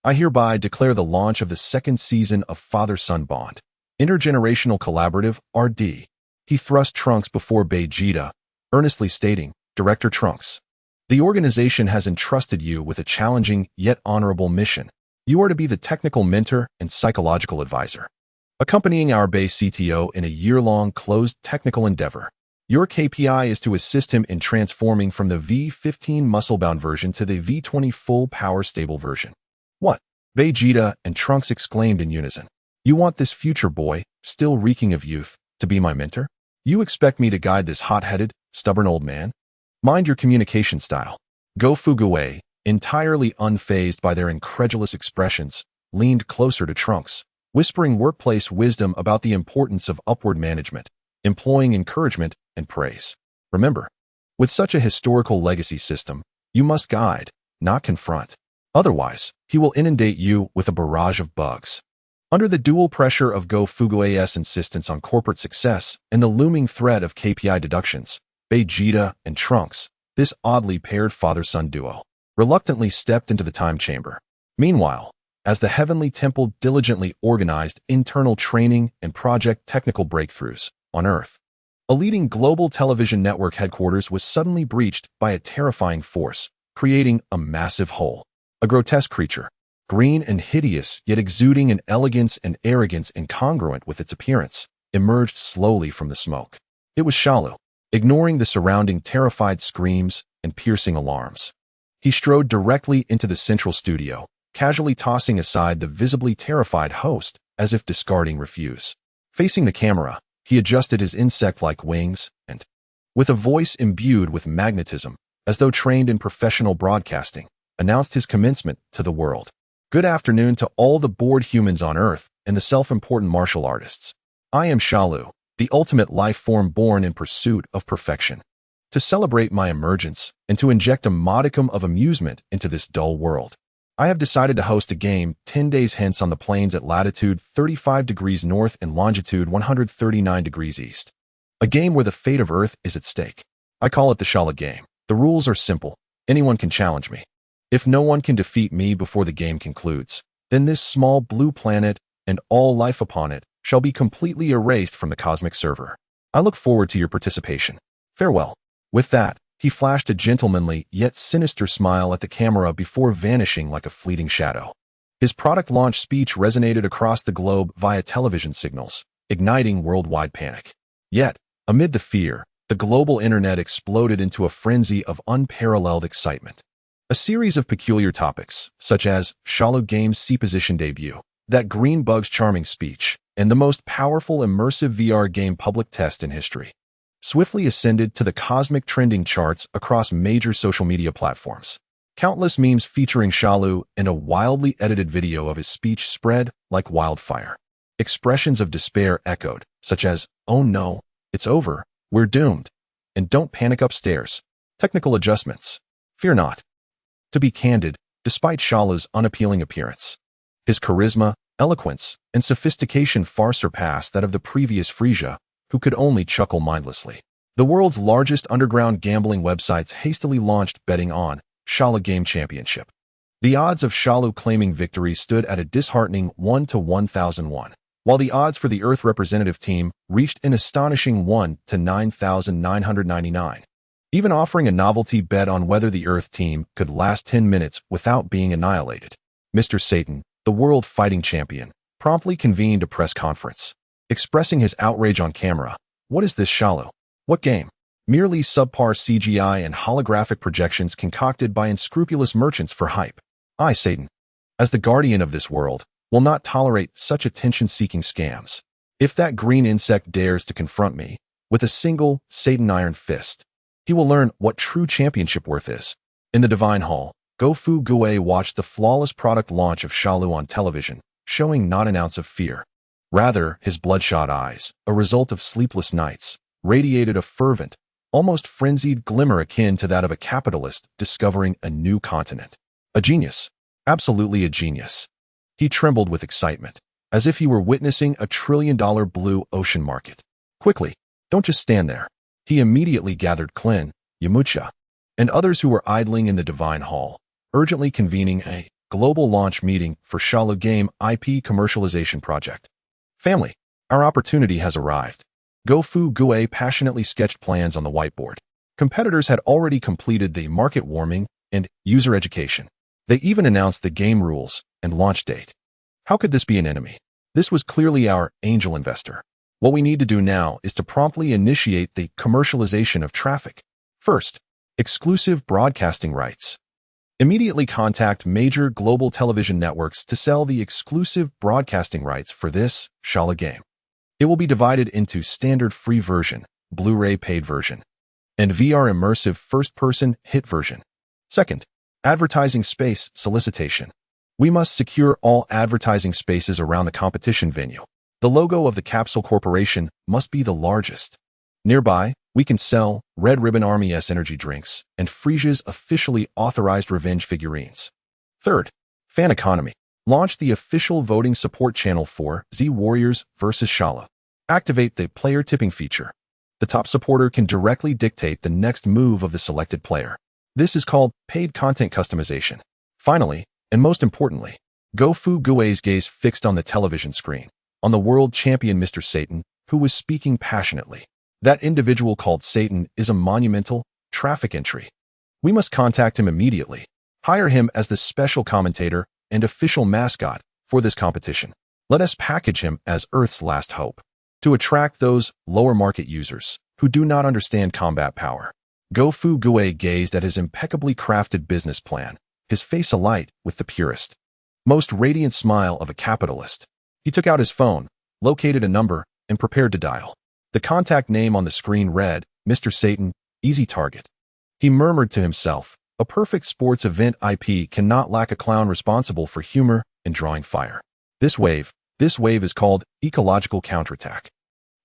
Speaker 1: I hereby declare the launch of the second season of Father-Son Bond, Intergenerational Collaborative, RD. He thrust Trunks before Vegeta, earnestly stating, Director Trunks, the organization has entrusted you with a challenging yet honorable mission. You are to be the technical mentor and psychological advisor, accompanying our base CTO in a year-long closed technical endeavor. Your KPI is to assist him in transforming from the V15 muscle-bound version to the V20 full power stable version. What? Vegeta and Trunks exclaimed in unison. You want this future boy, still reeking of youth, to be my mentor? You expect me to guide this hot-headed, stubborn old man? Mind your communication style. Go Fugaway, entirely unfazed by their incredulous expressions, leaned closer to Trunks, whispering workplace wisdom about the importance of upward management, employing encouragement and praise. Remember, with such a historical legacy system, you must guide, not confront. Otherwise, he will inundate you with a barrage of bugs. Under the dual pressure of Go Fugaway's insistence on corporate success and the looming threat of KPI deductions, Vegeta and Trunks, this oddly paired father-son duo, reluctantly stepped into the time chamber. Meanwhile, as the Heavenly Temple diligently organized internal training and project technical breakthroughs on Earth, a leading global television network headquarters was suddenly breached by a terrifying force, creating a massive hole. A grotesque creature, green and hideous yet exuding an elegance and arrogance incongruent with its appearance, emerged slowly from the smoke. It was Shalu, ignoring the surrounding terrified screams and piercing alarms. He strode directly into the central studio, casually tossing aside the visibly terrified host as if discarding refuse. Facing the camera, he adjusted his insect-like wings and, with a voice imbued with magnetism, as though trained in professional broadcasting, announced his commencement to the world. Good afternoon to all the bored humans on Earth and the self-important martial artists. I am Shalu, the ultimate life form born in pursuit of perfection. To celebrate my emergence and to inject a modicum of amusement into this dull world, I have decided to host a game 10 days hence on the plains at latitude 35 degrees north and longitude 139 degrees east. A game where the fate of Earth is at stake. I call it the Shala game. The rules are simple. Anyone can challenge me. If no one can defeat me before the game concludes, then this small blue planet and all life upon it shall be completely erased from the cosmic server. I look forward to your participation. Farewell. With that, he flashed a gentlemanly yet sinister smile at the camera before vanishing like a fleeting shadow. His product launch speech resonated across the globe via television signals, igniting worldwide panic. Yet, amid the fear, The global internet exploded into a frenzy of unparalleled excitement. A series of peculiar topics, such as Shallow Game's C-Position debut, that green bug's charming speech, and the most powerful immersive VR game public test in history, swiftly ascended to the cosmic trending charts across major social media platforms. Countless memes featuring Shallow and a wildly edited video of his speech spread like wildfire. Expressions of despair echoed, such as, "Oh no, it's over, we're doomed," and "Don't panic upstairs. Technical adjustments. Fear not." To be candid, despite Shallow's unappealing appearance, his charisma, eloquence, and sophistication far surpassed that of the previous Frisia, who could only chuckle mindlessly. The world's largest underground gambling websites hastily launched betting on Shallow Game Championship. The odds of Shallow claiming victory stood at a disheartening 1 to 1,001, while the odds for the Earth representative team reached an astonishing 1 to 9,999. Even offering a novelty bet on whether the Earth team could last 10 minutes without being annihilated. Mr. Satan, the world fighting champion, promptly convened a press conference, expressing his outrage on camera. "What is this Shallow? What game? Merely subpar CGI and holographic projections concocted by unscrupulous merchants for hype. I, Satan, as the guardian of this world, will not tolerate such attention-seeking scams. If that green insect dares to confront me with a single Satan iron fist, he will learn what true championship worth is." In the Divine Hall, Gofu Gue watched the flawless product launch of Shallow on television, showing not an ounce of fear. Rather, his bloodshot eyes, a result of sleepless nights, radiated a fervent, almost frenzied glimmer akin to that of a capitalist discovering a new continent. A genius. Absolutely a genius. He trembled with excitement, as if he were witnessing a $1 trillion blue ocean market. "Quickly, don't just stand there." He immediately gathered Klin, Yamucha, and others who were idling in the Divine Hall, urgently convening a global launch meeting for Shallow Game IP commercialization project. "Family, our opportunity has arrived." Gofu Gue passionately sketched plans on the whiteboard. Competitors had already completed the market warming and user education. They even announced the game rules and launch date. How could this be an enemy? This was clearly our angel investor. What we need to do now is to promptly initiate the commercialization of traffic. First, exclusive broadcasting rights. Immediately contact major global television networks to sell the exclusive broadcasting rights for this Shallow Game. It will be divided into standard free version, Blu-ray paid version, and VR immersive first-person hit version. Second, advertising space solicitation. We must secure all advertising spaces around the competition venue. The logo of the Capsule Corporation must be the largest. Nearby, we can sell Red Ribbon Army S energy drinks and Frisia's officially authorized revenge figurines. Third, fan economy. Launch the official voting support channel for Z Warriors vs. Shallow. Activate the player tipping feature. The top supporter can directly dictate the next move of the selected player. This is called paid content customization. Finally, and most importantly, Gofu Gue's gaze fixed on the television screen, on the world champion Mr. Satan, who was speaking passionately. That individual called Satan is a monumental traffic entry. We must contact him immediately, hire him as the special commentator and official mascot for this competition. Let us package him as Earth's last hope, to attract those lower market users who do not understand combat power. Gofu Gue gazed at his impeccably crafted business plan, his face alight with the purest, most radiant smile of a capitalist. He took out his phone, located a number, and prepared to dial. The contact name on the screen read, Mr. Satan, easy target. He murmured to himself, a perfect sports event IP cannot lack a clown responsible for humor and drawing fire. This wave is called Ecological Counterattack.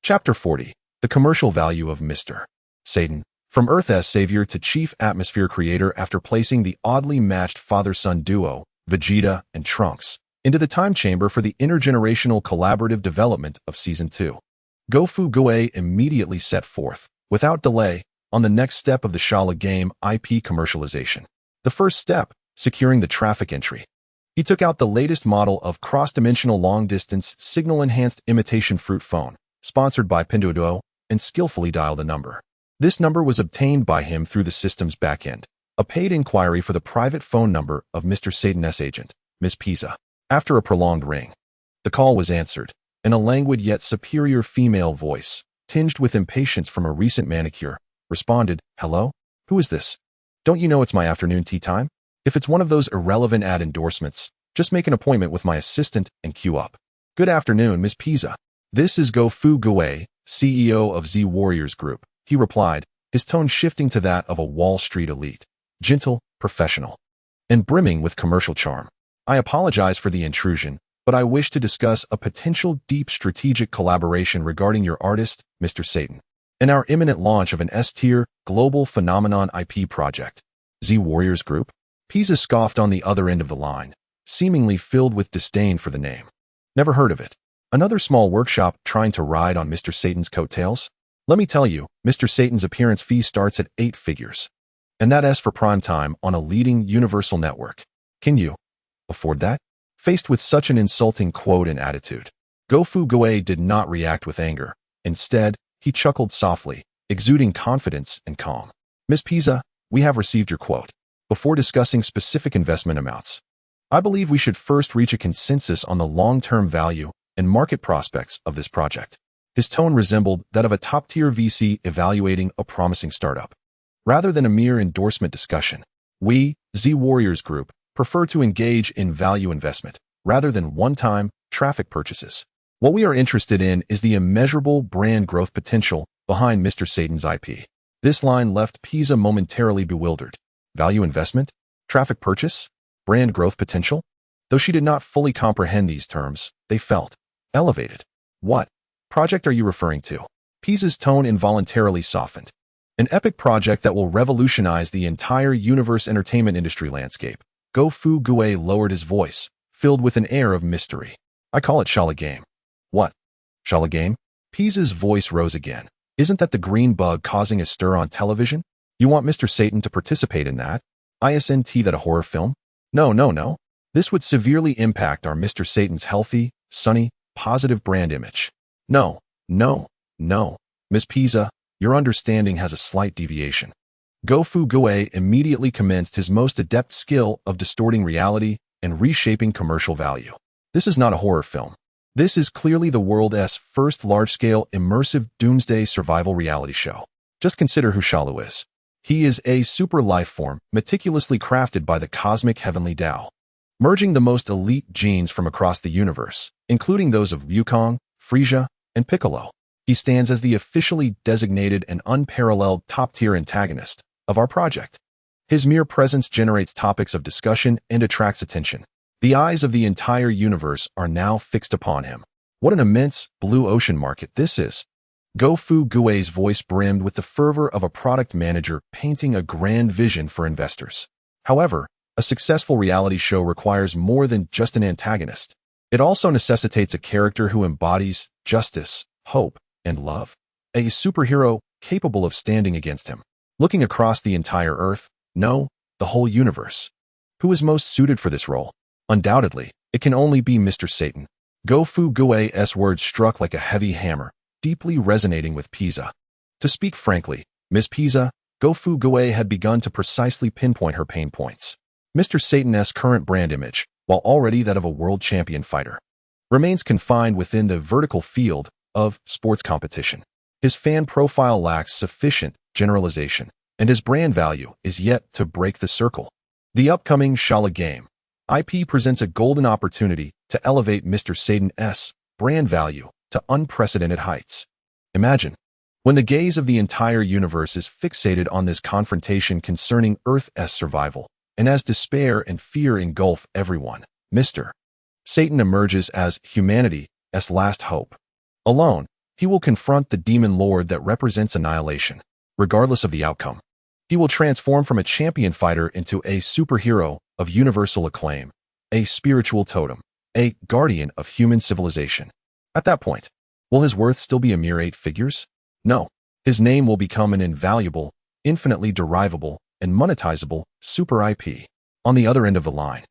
Speaker 1: Chapter 40, The Commercial Value of Mr. Satan. From Earth's savior to chief atmosphere creator after placing the oddly matched father-son duo, Vegeta and Trunks, into the time chamber for the intergenerational collaborative development of Season 2. Gofu Gue immediately set forth, without delay, on the next step of the Shallow Game IP commercialization. The first step, securing the traffic entry. He took out the latest model of cross-dimensional long-distance signal-enhanced imitation fruit phone, sponsored by Pinduoduo, and skillfully dialed a number. This number was obtained by him through the system's backend, a paid inquiry for the private phone number of Mr. Satan's agent, Ms. Pisa. After a prolonged ring, the call was answered, in a languid yet superior female voice. tinged with impatience from a recent manicure, responded, "Hello? Who is this? Don't you know it's my afternoon tea time? If it's one of those irrelevant ad endorsements, just make an appointment with my assistant and queue up." "Good afternoon, Miss Pisa. This is Go-Fu Gue, CEO of Z Warriors Group," he replied, his tone shifting to that of a Wall Street elite, gentle, professional, and brimming with commercial charm. "I apologize for the intrusion, but I wish to discuss a potential deep strategic collaboration regarding your artist, Mr. Satan, and our imminent launch of an S-tier global phenomenon IP project." Z Warriors Group? Pisa scoffed on the other end of the line, seemingly filled with disdain for the name. "Never heard of it. Another small workshop trying to ride on Mr. Satan's coattails? Let me tell you, Mr. Satan's appearance fee starts at 8 figures. And that S for prime time on a leading universal network. Can you afford that?" Faced with such an insulting quote and attitude, Go-Fu Gue did not react with anger. Instead, he chuckled softly, exuding confidence and calm. "Miss Pisa, we have received your quote. Before discussing specific investment amounts, I believe we should first reach a consensus on the long-term value and market prospects of this project." His tone resembled that of a top-tier VC evaluating a promising startup. Rather than a mere endorsement discussion, we, Z Warriors Group, prefer to engage in value investment rather than one-time traffic purchases. What we are interested in is the immeasurable brand growth potential behind Mr. Satan's IP. This line left Pisa momentarily bewildered. Value investment? Traffic purchase? Brand growth potential? Though she did not fully comprehend these terms, they felt elevated. "What project are you referring to?" Pisa's tone involuntarily softened. "An epic project that will revolutionize the entire universe entertainment industry landscape." Go-Fu Gue lowered his voice, filled with an air of mystery. "I call it Shala Game." "What? Shala Game?" Pisa's voice rose again. "Isn't that the green bug causing a stir on television? You want Mr. Satan to participate in that? Isn't that a horror film? No. This would severely impact our Mr. Satan's healthy, sunny, positive brand image. No. Miss Pisa, your understanding has a slight deviation." Go-Fu Gue immediately commenced his most adept skill of distorting reality and reshaping commercial value. "This is not a horror film. This is clearly the world's first large-scale immersive doomsday survival reality show. Just consider who Shalu is. He is a super life form meticulously crafted by the cosmic heavenly Tao, merging the most elite genes from across the universe, including those of Wukong, Frieza, and Piccolo. He stands as the officially designated and unparalleled top-tier antagonist of our project. His mere presence generates topics of discussion and attracts attention. The eyes of the entire universe are now fixed upon him. What an immense blue ocean market this is." Go-Fu Gue's voice brimmed with the fervor of a product manager painting a grand vision for investors. However, a successful reality show requires more than just an antagonist. It also necessitates a character who embodies justice, hope, and love. A superhero capable of standing against him, looking across the entire Earth, no, the whole universe. Who is most suited for this role? Undoubtedly, it can only be Mr. Satan. Go-Fu Gue's words struck like a heavy hammer, deeply resonating with Pisa. To speak frankly, Miss Pisa, Go-Fu Gue had begun to precisely pinpoint her pain points. Mr. Satan's current brand image, while already that of a world champion fighter, remains confined within the vertical field of sports competition. His fan profile lacks sufficient generalization, and his brand value is yet to break the circle. The upcoming Shala Game IP presents a golden opportunity to elevate Mr. Satan's brand value to unprecedented heights. Imagine, when the gaze of the entire universe is fixated on this confrontation concerning Earth's survival, and as despair and fear engulf everyone, Mr. Satan emerges as humanity's last hope. Alone, he will confront the demon lord that represents annihilation. Regardless of the outcome, he will transform from a champion fighter into a superhero of universal acclaim, a spiritual totem, a guardian of human civilization. At that point, will his worth still be a mere 8 figures? No, his name will become an invaluable, infinitely derivable, and monetizable super IP. On the other end of the line,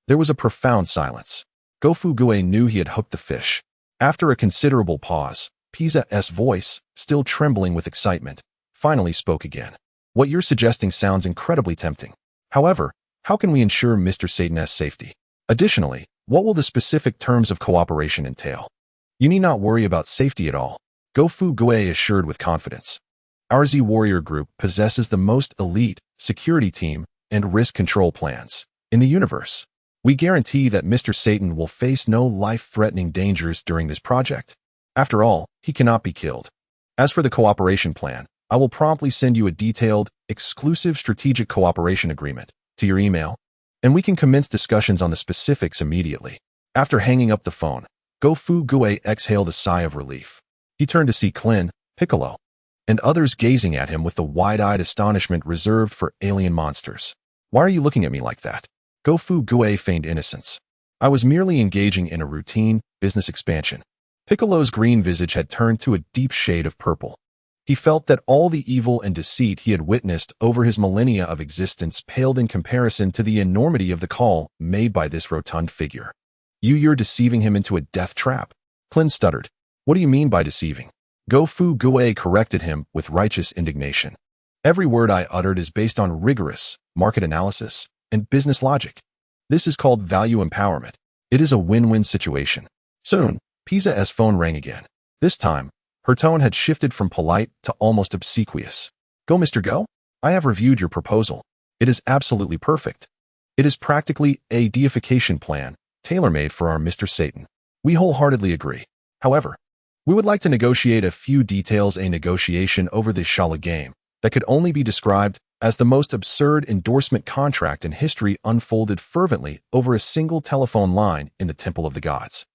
Speaker 1: there was a profound silence. Go-Fu Gue knew he had hooked the fish. After a considerable pause, Pisa's voice, still trembling with excitement, finally spoke again. "What you're suggesting sounds incredibly tempting. However, how can we ensure Mr. Satan's safety? Additionally, what will the specific terms of cooperation entail?" "You need not worry about safety at all. Go Fu Gue assured with confidence. Our Z Warrior Group possesses the most elite security team and risk control plans in the universe. We guarantee that Mr. Satan will face no life-threatening dangers during this project. After all, he cannot be killed. As for the cooperation plan, I will promptly send you a detailed, exclusive strategic cooperation agreement to your email, and we can commence discussions on the specifics immediately. After hanging up the phone, Go Fu Gue exhaled a sigh of relief. He turned to see Klin, Piccolo, and others gazing at him with the wide-eyed astonishment reserved for alien monsters. Why are you looking at me like that? Go Fu Gue feigned innocence. I was merely engaging in a routine business expansion. Piccolo's green visage had turned to a deep shade of purple. He felt that all the evil and deceit he had witnessed over his millennia of existence paled in comparison to the enormity of the call made by this rotund figure. You're deceiving him into a death trap. Klin stuttered. What do you mean by deceiving? Go Fu Gue corrected him with righteous indignation. Every word I uttered is based on rigorous market analysis and business logic. This is called value empowerment. It is a win-win situation. Soon, Pisa's phone rang again. This time, her tone had shifted from polite to almost obsequious. Go, Mr. Go. I have reviewed your proposal. It is absolutely perfect. It is practically a deification plan, tailor-made for our Mr. Satan. We wholeheartedly agree. However, we would like to negotiate a few details. A negotiation over this Shala game that could only be described as the most absurd endorsement contract in history unfolded fervently over a single telephone line in the Temple of the Gods.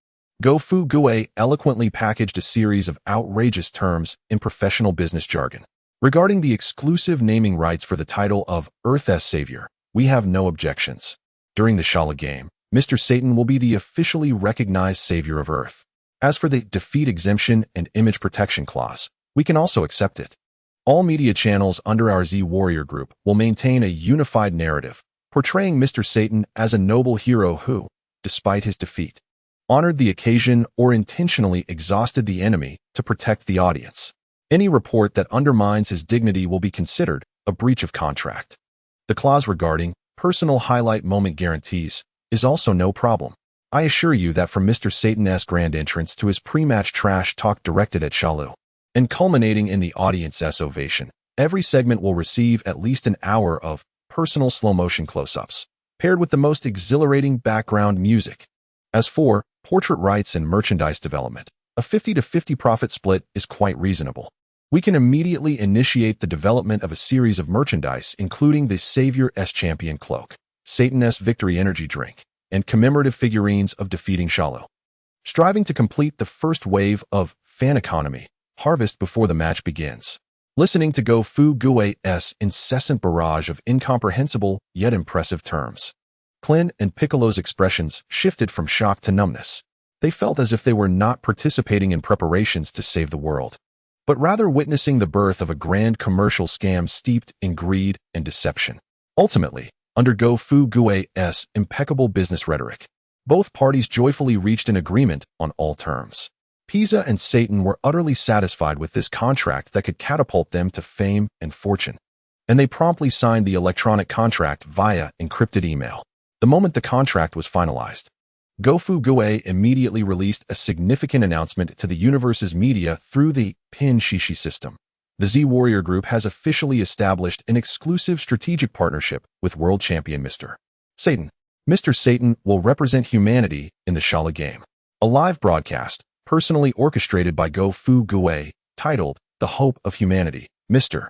Speaker 1: Go Fu Gue eloquently packaged a series of outrageous terms in professional business jargon. Regarding the exclusive naming rights for the title of Earth's Savior, we have no objections. During the Shala game, Mr. Satan will be the officially recognized savior of Earth. As for the defeat exemption and image protection clause, we can also accept it. All media channels under our Z Warrior Group will maintain a unified narrative, portraying Mr. Satan as a noble hero who, despite his defeat, honored the occasion or intentionally exhausted the enemy to protect the audience. Any report that undermines his dignity will be considered a breach of contract. The clause regarding personal highlight moment guarantees is also no problem. I assure you that from Mr. Satan's grand entrance to his pre-match trash talk directed at Shalu, and culminating in the audience's ovation, every segment will receive at least an hour of personal slow-motion close-ups, paired with the most exhilarating background music. As for portrait rights and merchandise development, a 50-50 profit split is quite reasonable. We can immediately initiate the development of a series of merchandise including the Savior's Champion Cloak, Satan's Victory Energy Drink, and commemorative figurines of defeating Shalu. Striving to complete the first wave of fan economy harvest before the match begins. Listening to Go Fu Gue's incessant barrage of incomprehensible yet impressive terms, Klin and Piccolo's expressions shifted from shock to numbness. They felt as if they were not participating in preparations to save the world, but rather witnessing the birth of a grand commercial scam steeped in greed and deception. Ultimately, under Go Fu Gue's impeccable business rhetoric, both parties joyfully reached an agreement on all terms. Pisa and Satan were utterly satisfied with this contract that could catapult them to fame and fortune, and they promptly signed the electronic contract via encrypted email. The moment the contract was finalized, Go Fu Gue immediately released a significant announcement to the universe's media through the Pin Shishi system. The Z Warrior Group has officially established an exclusive strategic partnership with world champion Mr. Satan. Mr. Satan will represent humanity in the Shala game. A live broadcast, personally orchestrated by Go Fu Gue, titled The Hope of Humanity, Mr.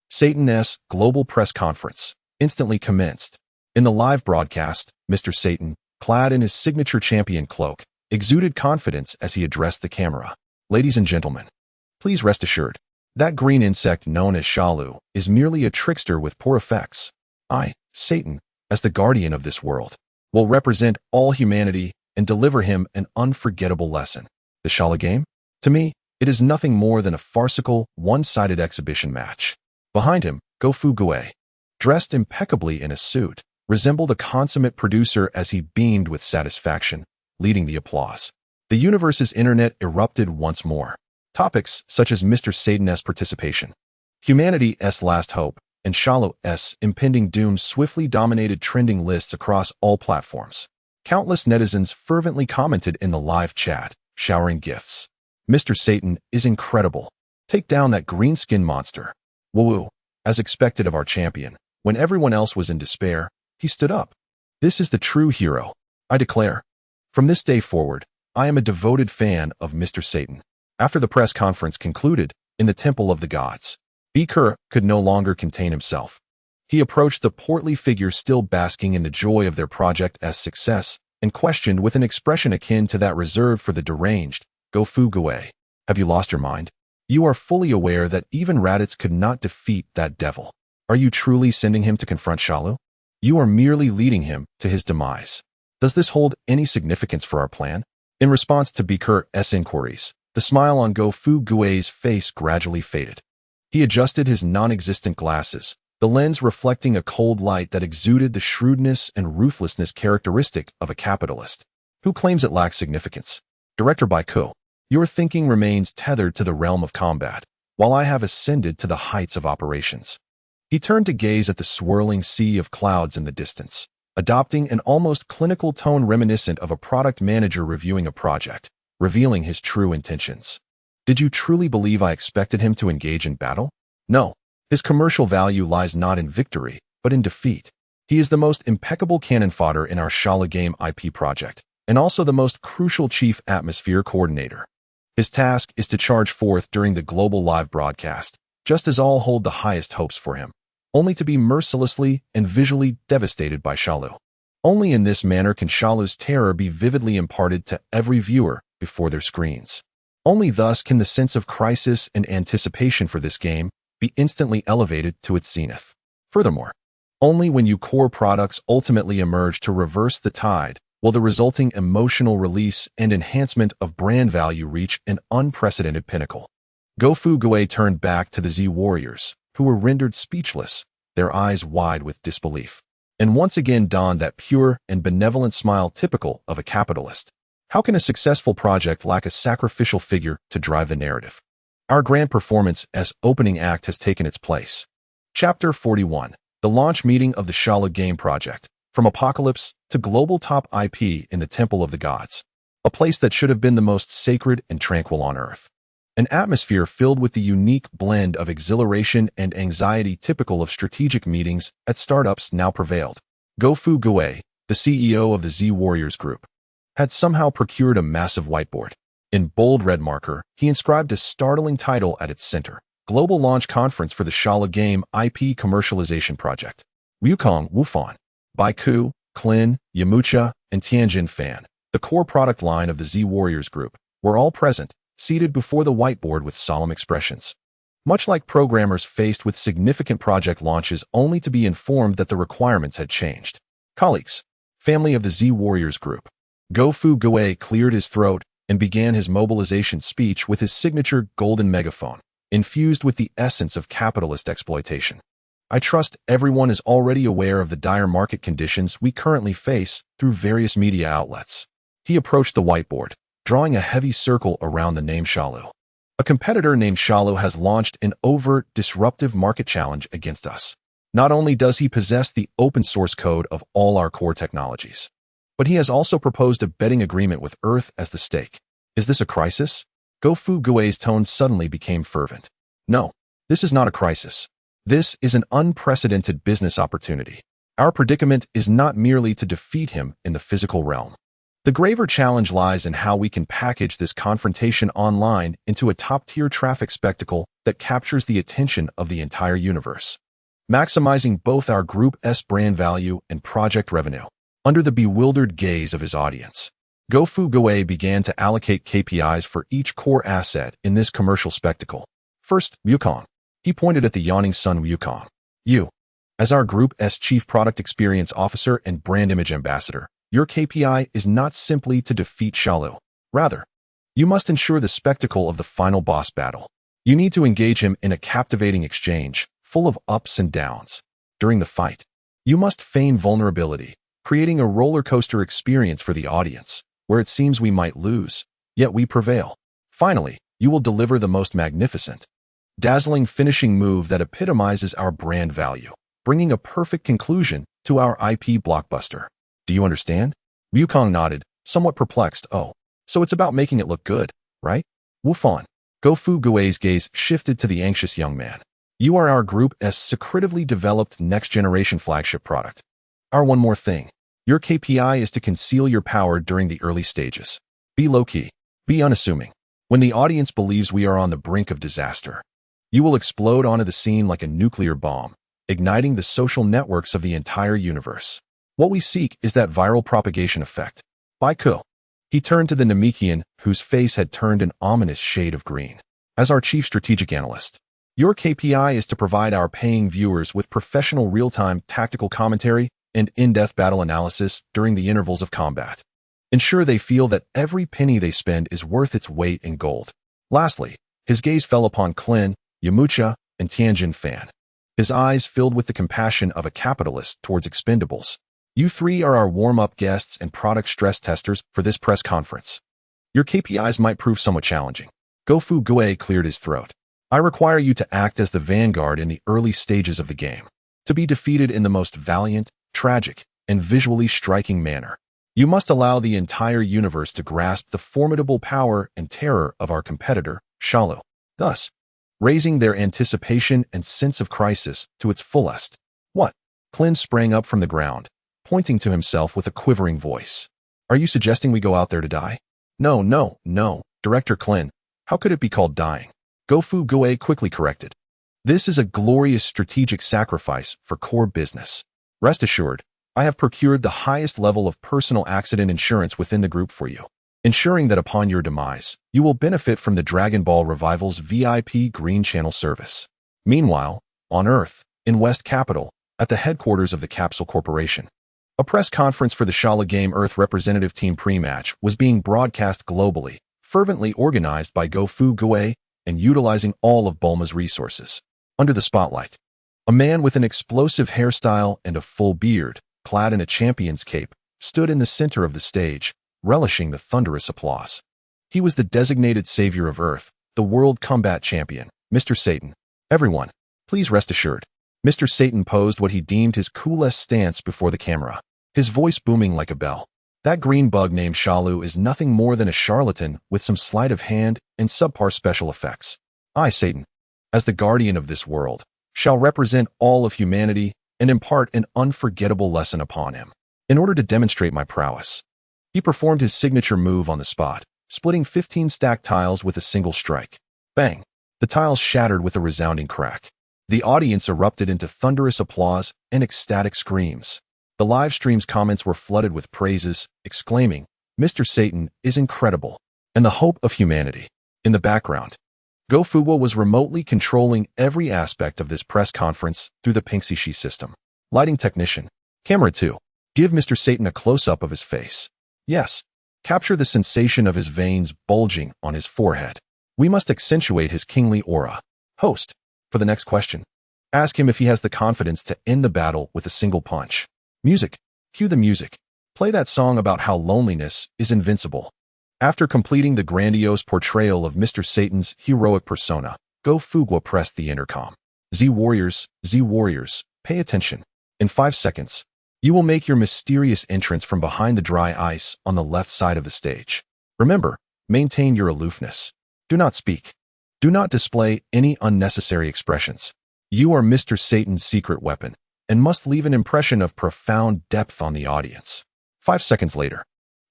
Speaker 1: Satan's Global Press Conference, instantly commenced. In the live broadcast, Mr. Satan, clad in his signature champion cloak, exuded confidence as he addressed the camera. Ladies and gentlemen, please rest assured. That green insect known as Shalu is merely a trickster with poor effects. I, Satan, as the guardian of this world, will represent all humanity and deliver him an unforgettable lesson. The Shala game? To me, it is nothing more than a farcical, one-sided exhibition match. Behind him, Go Fu Gue, dressed impeccably in a suit, resembled a consummate producer as he beamed with satisfaction, leading the applause. The universe's internet erupted once more. Topics such as Mr. Satan's participation, humanity's last hope, and Shalu's impending doom swiftly dominated trending lists across all platforms. Countless netizens fervently commented in the live chat, showering gifts. Mr. Satan is incredible. Take down that green-skinned monster. Woo-woo. As expected of our champion, when everyone else was in despair, he stood up. This is the true hero, I declare. From this day forward, I am a devoted fan of Mr. Satan. After the press conference concluded in the Temple of the Gods, Beaker could no longer contain himself. He approached the portly figure still basking in the joy of their project's success and questioned with an expression akin to that reserved for the deranged, Go-Fu Gui. Have you lost your mind? You are fully aware that even Raditz could not defeat that devil. Are you truly sending him to confront Sha Lu? You are merely leading him to his demise. Does this hold any significance for our plan? In response to Beaker's inquiries, the smile on Go-Fu Gui's face gradually faded. He adjusted his non-existent glasses, the lens reflecting a cold light that exuded the shrewdness and ruthlessness characteristic of a capitalist. Who claims it lacks significance? Director Baiku, your thinking remains tethered to the realm of combat, while I have ascended to the heights of operations. He turned to gaze at the swirling sea of clouds in the distance, adopting an almost clinical tone reminiscent of a product manager reviewing a project, revealing his true intentions. Did you truly believe I expected him to engage in battle? No. His commercial value lies not in victory, but in defeat. He is the most impeccable cannon fodder in our Sha Lu game IP project, and also the most crucial chief atmosphere coordinator. His task is to charge forth during the global live broadcast, just as all hold the highest hopes for him, only to be mercilessly and visually devastated by Sha Lu. Only in this manner can Sha Lu's terror be vividly imparted to every viewer before their screens. Only thus can the sense of crisis and anticipation for this game be instantly elevated to its zenith. Furthermore, only when your core products ultimately emerge to reverse the tide will the resulting emotional release and enhancement of brand value reach an unprecedented pinnacle. Go-Fu Gui turned back to the Z Warriors, who were rendered speechless, their eyes wide with disbelief, and once again donned that pure and benevolent smile typical of a capitalist. How can a successful project lack a sacrificial figure to drive the narrative? Our grand performance as opening act has taken its place. Chapter 41. The launch meeting of the Sha Lu game project, from apocalypse to global top IP in the Temple of the Gods, a place that should have been the most sacred and tranquil on earth. An atmosphere filled with the unique blend of exhilaration and anxiety typical of strategic meetings at startups now prevailed. Go-Fu Gui, the CEO of the Z Warriors Group, had somehow procured a massive whiteboard. In bold red marker, he inscribed a startling title at its center: Global Launch Conference for the Sha Lu Game IP Commercialization Project. Wukong Wufan, Baiku, Klin, Yamucha, and Tianjin Fan, the core product line of the Z Warriors Group, were all present, seated before the whiteboard with solemn expressions. Much like programmers faced with significant project launches only to be informed that the requirements had changed. Colleagues, family of the Z Warriors Group. Go-Fu Gui cleared his throat and began his mobilization speech with his signature golden megaphone, infused with the essence of capitalist exploitation. I trust everyone is already aware of the dire market conditions we currently face through various media outlets. He approached the whiteboard, drawing a heavy circle around the name Sha Lu. A competitor named Sha Lu has launched an overt, disruptive market challenge against us. Not only does he possess the open source code of all our core technologies, but he has also proposed a betting agreement with Earth as the stake. Is this a crisis? Go-Fu Gui's tone suddenly became fervent. No, this is not a crisis. This is an unprecedented business opportunity. Our predicament is not merely to defeat him in the physical realm. The graver challenge lies in how we can package this confrontation online into a top-tier traffic spectacle that captures the attention of the entire universe, maximizing both our group's brand value and project revenue. Under the bewildered gaze of his audience, Go-Fu Gui began to allocate KPIs for each core asset in this commercial spectacle. First, Wukong. He pointed at the yawning sun. Wukong, you, as our group's chief product experience officer and brand image ambassador, your KPI is not simply to defeat Sha Lu. Rather, you must ensure the spectacle of the final boss battle. You need to engage him in a captivating exchange, full of ups and downs. During the fight, you must feign vulnerability, creating a roller coaster experience for the audience, where it seems we might lose, yet we prevail. Finally, you will deliver the most magnificent, dazzling finishing move that epitomizes our brand value, bringing a perfect conclusion to our IP blockbuster. Do you understand? Wukong nodded, somewhat perplexed. Oh, so it's about making it look good, right? Wufan. Go Fu Gui's gaze shifted to the anxious young man. You are our group's secretively developed next-generation flagship product. Our one more thing. Your KPI is to conceal your power during the early stages. Be low-key. Be unassuming. When the audience believes we are on the brink of disaster, you will explode onto the scene like a nuclear bomb, igniting the social networks of the entire universe. What we seek is that viral propagation effect. Bai Ku. He turned to the Namekian, whose face had turned an ominous shade of green. As our chief strategic analyst, your KPI is to provide our paying viewers with professional real-time tactical commentary and in-depth battle analysis during the intervals of combat. Ensure they feel that every penny they spend is worth its weight in gold. Lastly, his gaze fell upon Clin, Yamucha, and Tianjin Fan. His eyes filled with the compassion of a capitalist towards expendables. You three are our warm-up guests and product stress testers for this press conference. Your KPIs might prove somewhat challenging. Go Fu Gui cleared his throat. I require you to act as the vanguard in the early stages of the game, to be defeated in the most valiant, tragic, and visually striking manner. You must allow the entire universe to grasp the formidable power and terror of our competitor, Shalu, thus raising their anticipation and sense of crisis to its fullest. What? Clin sprang up from the ground, pointing to himself with a quivering voice. Are you suggesting we go out there to die? No, Director Clin. How could it be called dying? Go Fu Gui quickly corrected. This is a glorious strategic sacrifice for core business. Rest assured, I have procured the highest level of personal accident insurance within the group for you, ensuring that upon your demise, you will benefit from the Dragon Ball Revival's VIP Green Channel service. Meanwhile, on Earth, in West Capital, at the headquarters of the Capsule Corporation, a press conference for the Shala Game Earth representative team pre-match was being broadcast globally, fervently organized by Go Fu Gui and utilizing all of Bulma's resources. Under the spotlight, a man with an explosive hairstyle and a full beard, clad in a champion's cape, stood in the center of the stage, relishing the thunderous applause. He was the designated savior of Earth, the world combat champion, Mr. Satan. Everyone, please rest assured. Mr. Satan posed what he deemed his coolest stance before the camera, his voice booming like a bell. That green bug named Shalu is nothing more than a charlatan with some sleight of hand and subpar special effects. I, Satan, as the guardian of this world, shall represent all of humanity and impart an unforgettable lesson upon him. In order to demonstrate my prowess, he performed his signature move on the spot, splitting 15 stacked tiles with a single strike. Bang! The tiles shattered with a resounding crack. The audience erupted into thunderous applause and ecstatic screams. The live stream's comments were flooded with praises, exclaiming, "Mr. Satan is incredible," and the hope of humanity. In the background, Go Fu Gui was remotely controlling every aspect of this press conference through the Pingxishi system. Lighting technician. Camera 2. Give Mr. Satan a close-up of his face. Yes. Capture the sensation of his veins bulging on his forehead. We must accentuate his kingly aura. Host. For the next question, ask him if he has the confidence to end the battle with a single punch. Music. Cue the music. Play that song about how loneliness is invincible. After completing the grandiose portrayal of Mr. Satan's heroic persona, Go Fu Gui pressed the intercom. Z Warriors, pay attention. In 5 seconds, you will make your mysterious entrance from behind the dry ice on the left side of the stage. Remember, maintain your aloofness. Do not speak. Do not display any unnecessary expressions. You are Mr. Satan's secret weapon and must leave an impression of profound depth on the audience. 5 seconds later,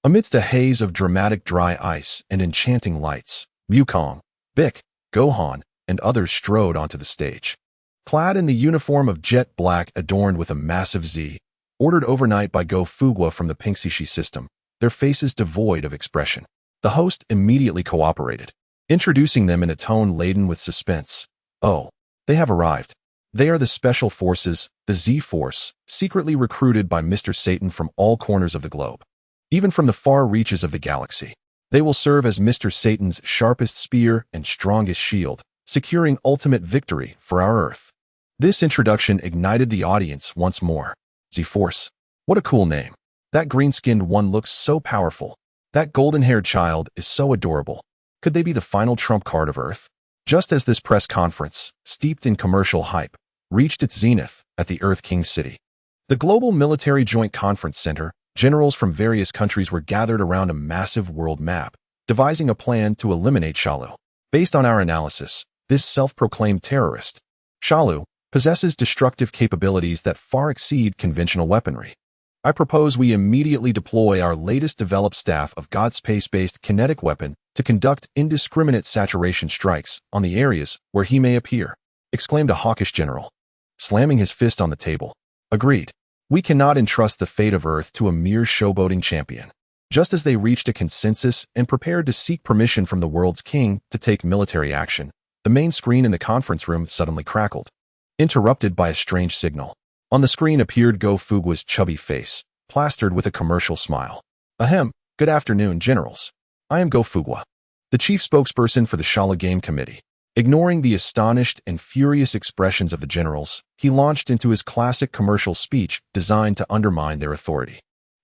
Speaker 1: amidst a haze of dramatic dry ice and enchanting lights, Wukong, Bic, Gohan, and others strode onto the stage. Clad in the uniform of jet black adorned with a massive Z, ordered overnight by Go Fu Gui from the Pingxishi system, their faces devoid of expression. The host immediately cooperated, introducing them in a tone laden with suspense. Oh, they have arrived. They are the Special Forces, the Z-Force, secretly recruited by Mr. Satan from all corners of the globe. Even from the far reaches of the galaxy, they will serve as Mr. Satan's sharpest spear and strongest shield, securing ultimate victory for our Earth. This introduction ignited the audience once more. Z-Force. What a cool name. That green-skinned one looks so powerful. That golden-haired child is so adorable. Could they be the final trump card of Earth? Just as this press conference, steeped in commercial hype, reached its zenith at the Earth King City, the Global Military Joint Conference Center, generals from various countries were gathered around a massive world map, devising a plan to eliminate Shalu. Based on our analysis, this self-proclaimed terrorist, Shalu, possesses destructive capabilities that far exceed conventional weaponry. I propose we immediately deploy our latest developed staff of God space-based kinetic weapon to conduct indiscriminate saturation strikes on the areas where he may appear, exclaimed a hawkish general, slamming his fist on the table. Agreed. We cannot entrust the fate of Earth to a mere showboating champion. Just as they reached a consensus and prepared to seek permission from the world's king to take military action, the main screen in the conference room suddenly crackled, interrupted by a strange signal. On the screen appeared Go Fugua's chubby face, plastered with a commercial smile. Ahem, good afternoon, generals. I am Go Fugua, the chief spokesperson for the Shala Game Committee. Ignoring the astonished and furious expressions of the generals, he launched into his classic commercial speech designed to undermine their authority.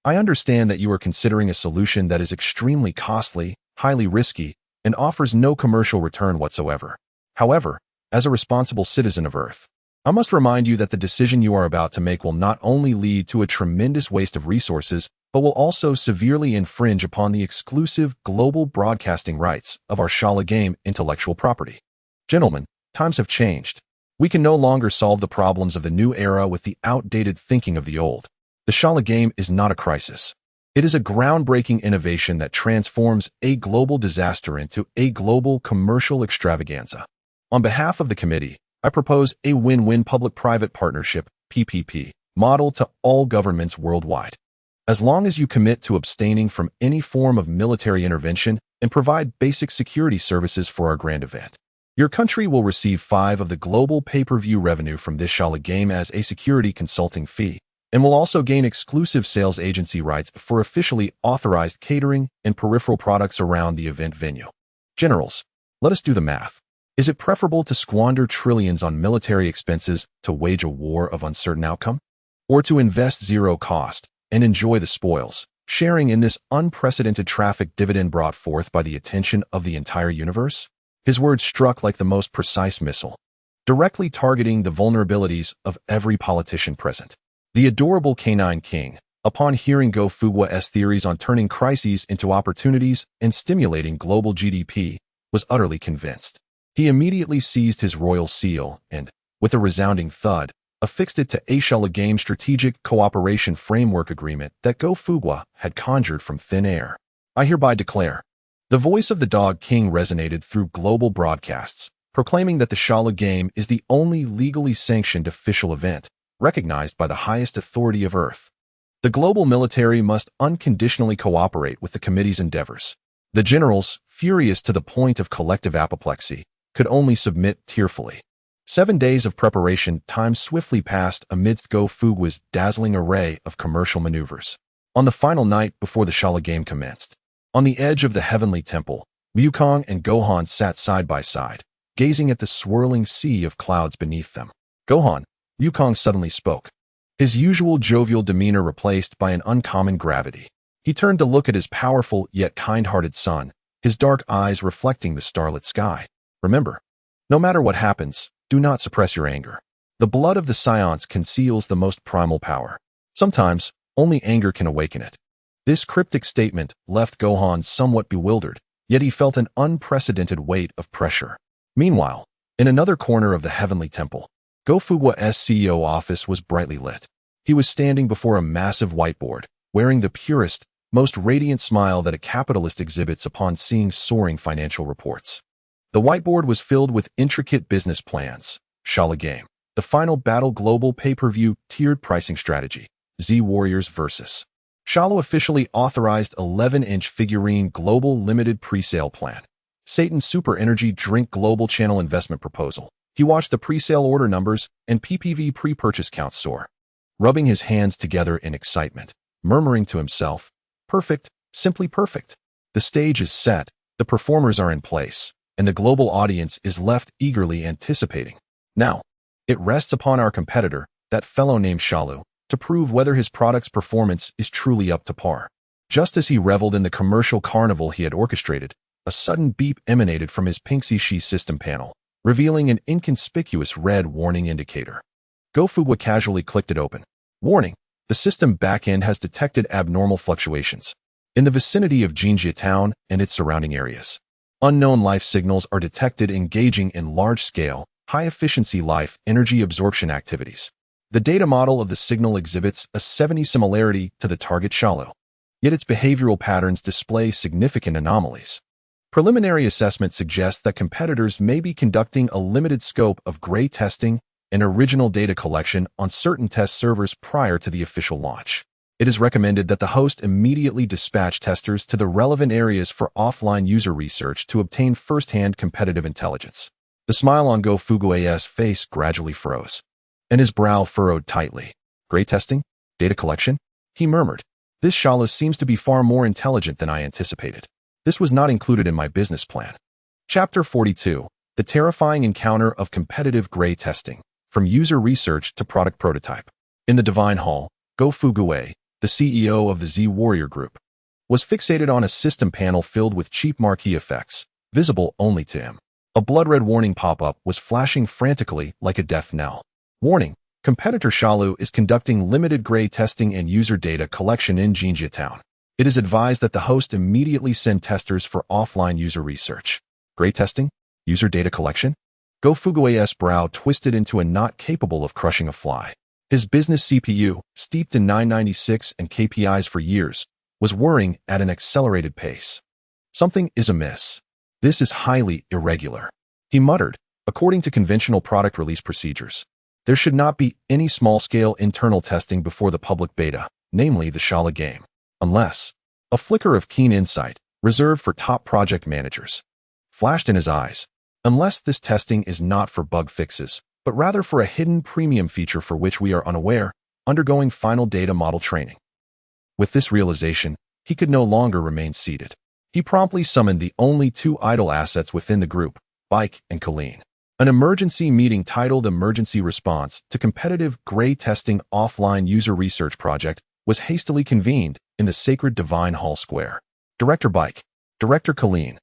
Speaker 1: I understand that you are considering a solution that is extremely costly, highly risky, and offers no commercial return whatsoever. However, as a responsible citizen of Earth, I must remind you that the decision you are about to make will not only lead to a tremendous waste of resources, but will also severely infringe upon the exclusive global broadcasting rights of our Shala Game intellectual property. Gentlemen, times have changed. We can no longer solve the problems of the new era with the outdated thinking of the old. The Shala Game is not a crisis. It is a groundbreaking innovation that transforms a global disaster into a global commercial extravaganza. On behalf of the committee, I propose a win-win public-private partnership, PPP, model to all governments worldwide. As long as you commit to abstaining from any form of military intervention and provide basic security services for our grand event, your country will receive 5 of the global pay-per-view revenue from this Shala Game as a security consulting fee, and will also gain exclusive sales agency rights for officially authorized catering and peripheral products around the event venue. Generals, let us do the math. Is it preferable to squander trillions on military expenses to wage a war of uncertain outcome? Or to invest zero cost and enjoy the spoils, sharing in this unprecedented traffic dividend brought forth by the attention of the entire universe? His words struck like the most precise missile, directly targeting the vulnerabilities of every politician present. The adorable canine king, upon hearing Go Fugua's theories on turning crises into opportunities and stimulating global GDP, was utterly convinced. He immediately seized his royal seal and, with a resounding thud, affixed it to a Shala Game Strategic Cooperation Framework Agreement that Go Fugua had conjured from thin air. I hereby declare. The voice of the Dog King resonated through global broadcasts, proclaiming that the Shala Game is the only legally sanctioned official event, recognized by the highest authority of Earth. The global military must unconditionally cooperate with the committee's endeavors. The generals, furious to the point of collective apoplexy, could only submit tearfully. 7 days of preparation time swiftly passed amidst Go Fugua's dazzling array of commercial maneuvers. On the final night before the Shala Game commenced, on the edge of the heavenly temple, Wukong and Gohan sat side by side, gazing at the swirling sea of clouds beneath them. Gohan, Wukong suddenly spoke, his usual jovial demeanor replaced by an uncommon gravity. He turned to look at his powerful yet kind-hearted son, his dark eyes reflecting the starlit sky. Remember, no matter what happens, do not suppress your anger. The blood of the Scions conceals the most primal power. Sometimes, only anger can awaken it. This cryptic statement left Gohan somewhat bewildered, yet he felt an unprecedented weight of pressure. Meanwhile, in another corner of the heavenly temple, Go Fugua's CEO office was brightly lit. He was standing before a massive whiteboard, wearing the purest, most radiant smile that a capitalist exhibits upon seeing soaring financial reports. The whiteboard was filled with intricate business plans, Shala Game, the final battle global pay-per-view tiered pricing strategy, Z Warriors vs. Shala officially authorized 11-inch figurine global limited pre-sale plan, Satan Super Energy Drink global channel investment proposal. He watched the pre-sale order numbers and PPV pre-purchase counts soar, rubbing his hands together in excitement, murmuring to himself, perfect, simply perfect. The stage is set, the performers are in place, and the global audience is left eagerly anticipating. Now, it rests upon our competitor, that fellow named Shalu, to prove whether his product's performance is truly up to par. Just as he reveled in the commercial carnival he had orchestrated, a sudden beep emanated from his Pingxi system panel, revealing an inconspicuous red warning indicator. Go Fugua casually clicked it open. Warning, the system backend has detected abnormal fluctuations. in the vicinity of Jinjia town and its surrounding areas. Unknown life signals are detected engaging in large-scale, high-efficiency life energy absorption activities. The data model of the signal exhibits a 70 similarity to the target Shalu, yet its behavioral patterns display significant anomalies. Preliminary assessment suggests that competitors may be conducting a limited scope of gray testing and original data collection on certain test servers prior to the official launch. It is recommended that the host immediately dispatch testers to the relevant areas for offline user research to obtain first-hand competitive intelligence. The smile on Go Fugue's face gradually froze, and his brow furrowed tightly. Gray testing? Data collection? He murmured. This Shalu seems to be far more intelligent than I anticipated. This was not included in my business plan. Chapter 42. The Terrifying Encounter of Competitive Gray Testing, from User Research to Product Prototype. In the Divine Hall, Go Fugue, the CEO of the Z Warrior Group, was fixated on a system panel filled with cheap marquee effects, visible only to him. A blood-red warning pop-up was flashing frantically like a death knell. Warning: competitor Shalu is conducting limited gray testing and user data collection in Jinjia town. It is advised that the host immediately send testers for offline user research. Gray testing? User data collection? Go Fugue's brow twisted into a knot capable of crushing a fly. His business CPU, steeped in 996 and KPIs for years, was whirring at an accelerated pace. Something is amiss. This is highly irregular, he muttered. According to conventional product release procedures, there should not be any small-scale internal testing before the public beta, namely the Shalu game. Unless, a flicker of keen insight, reserved for top project managers, flashed in his eyes. Unless this testing is not for bug fixes, but rather for a hidden premium feature for which we are unaware, undergoing final data model training. With this realization, he could no longer remain seated. He promptly summoned the only two idle assets within the group, Bike and Colleen. An emergency meeting titled Emergency Response to Competitive Gray Testing Offline User Research Project was hastily convened in the sacred Divine Hall Square. Director Bike, Director Colleen.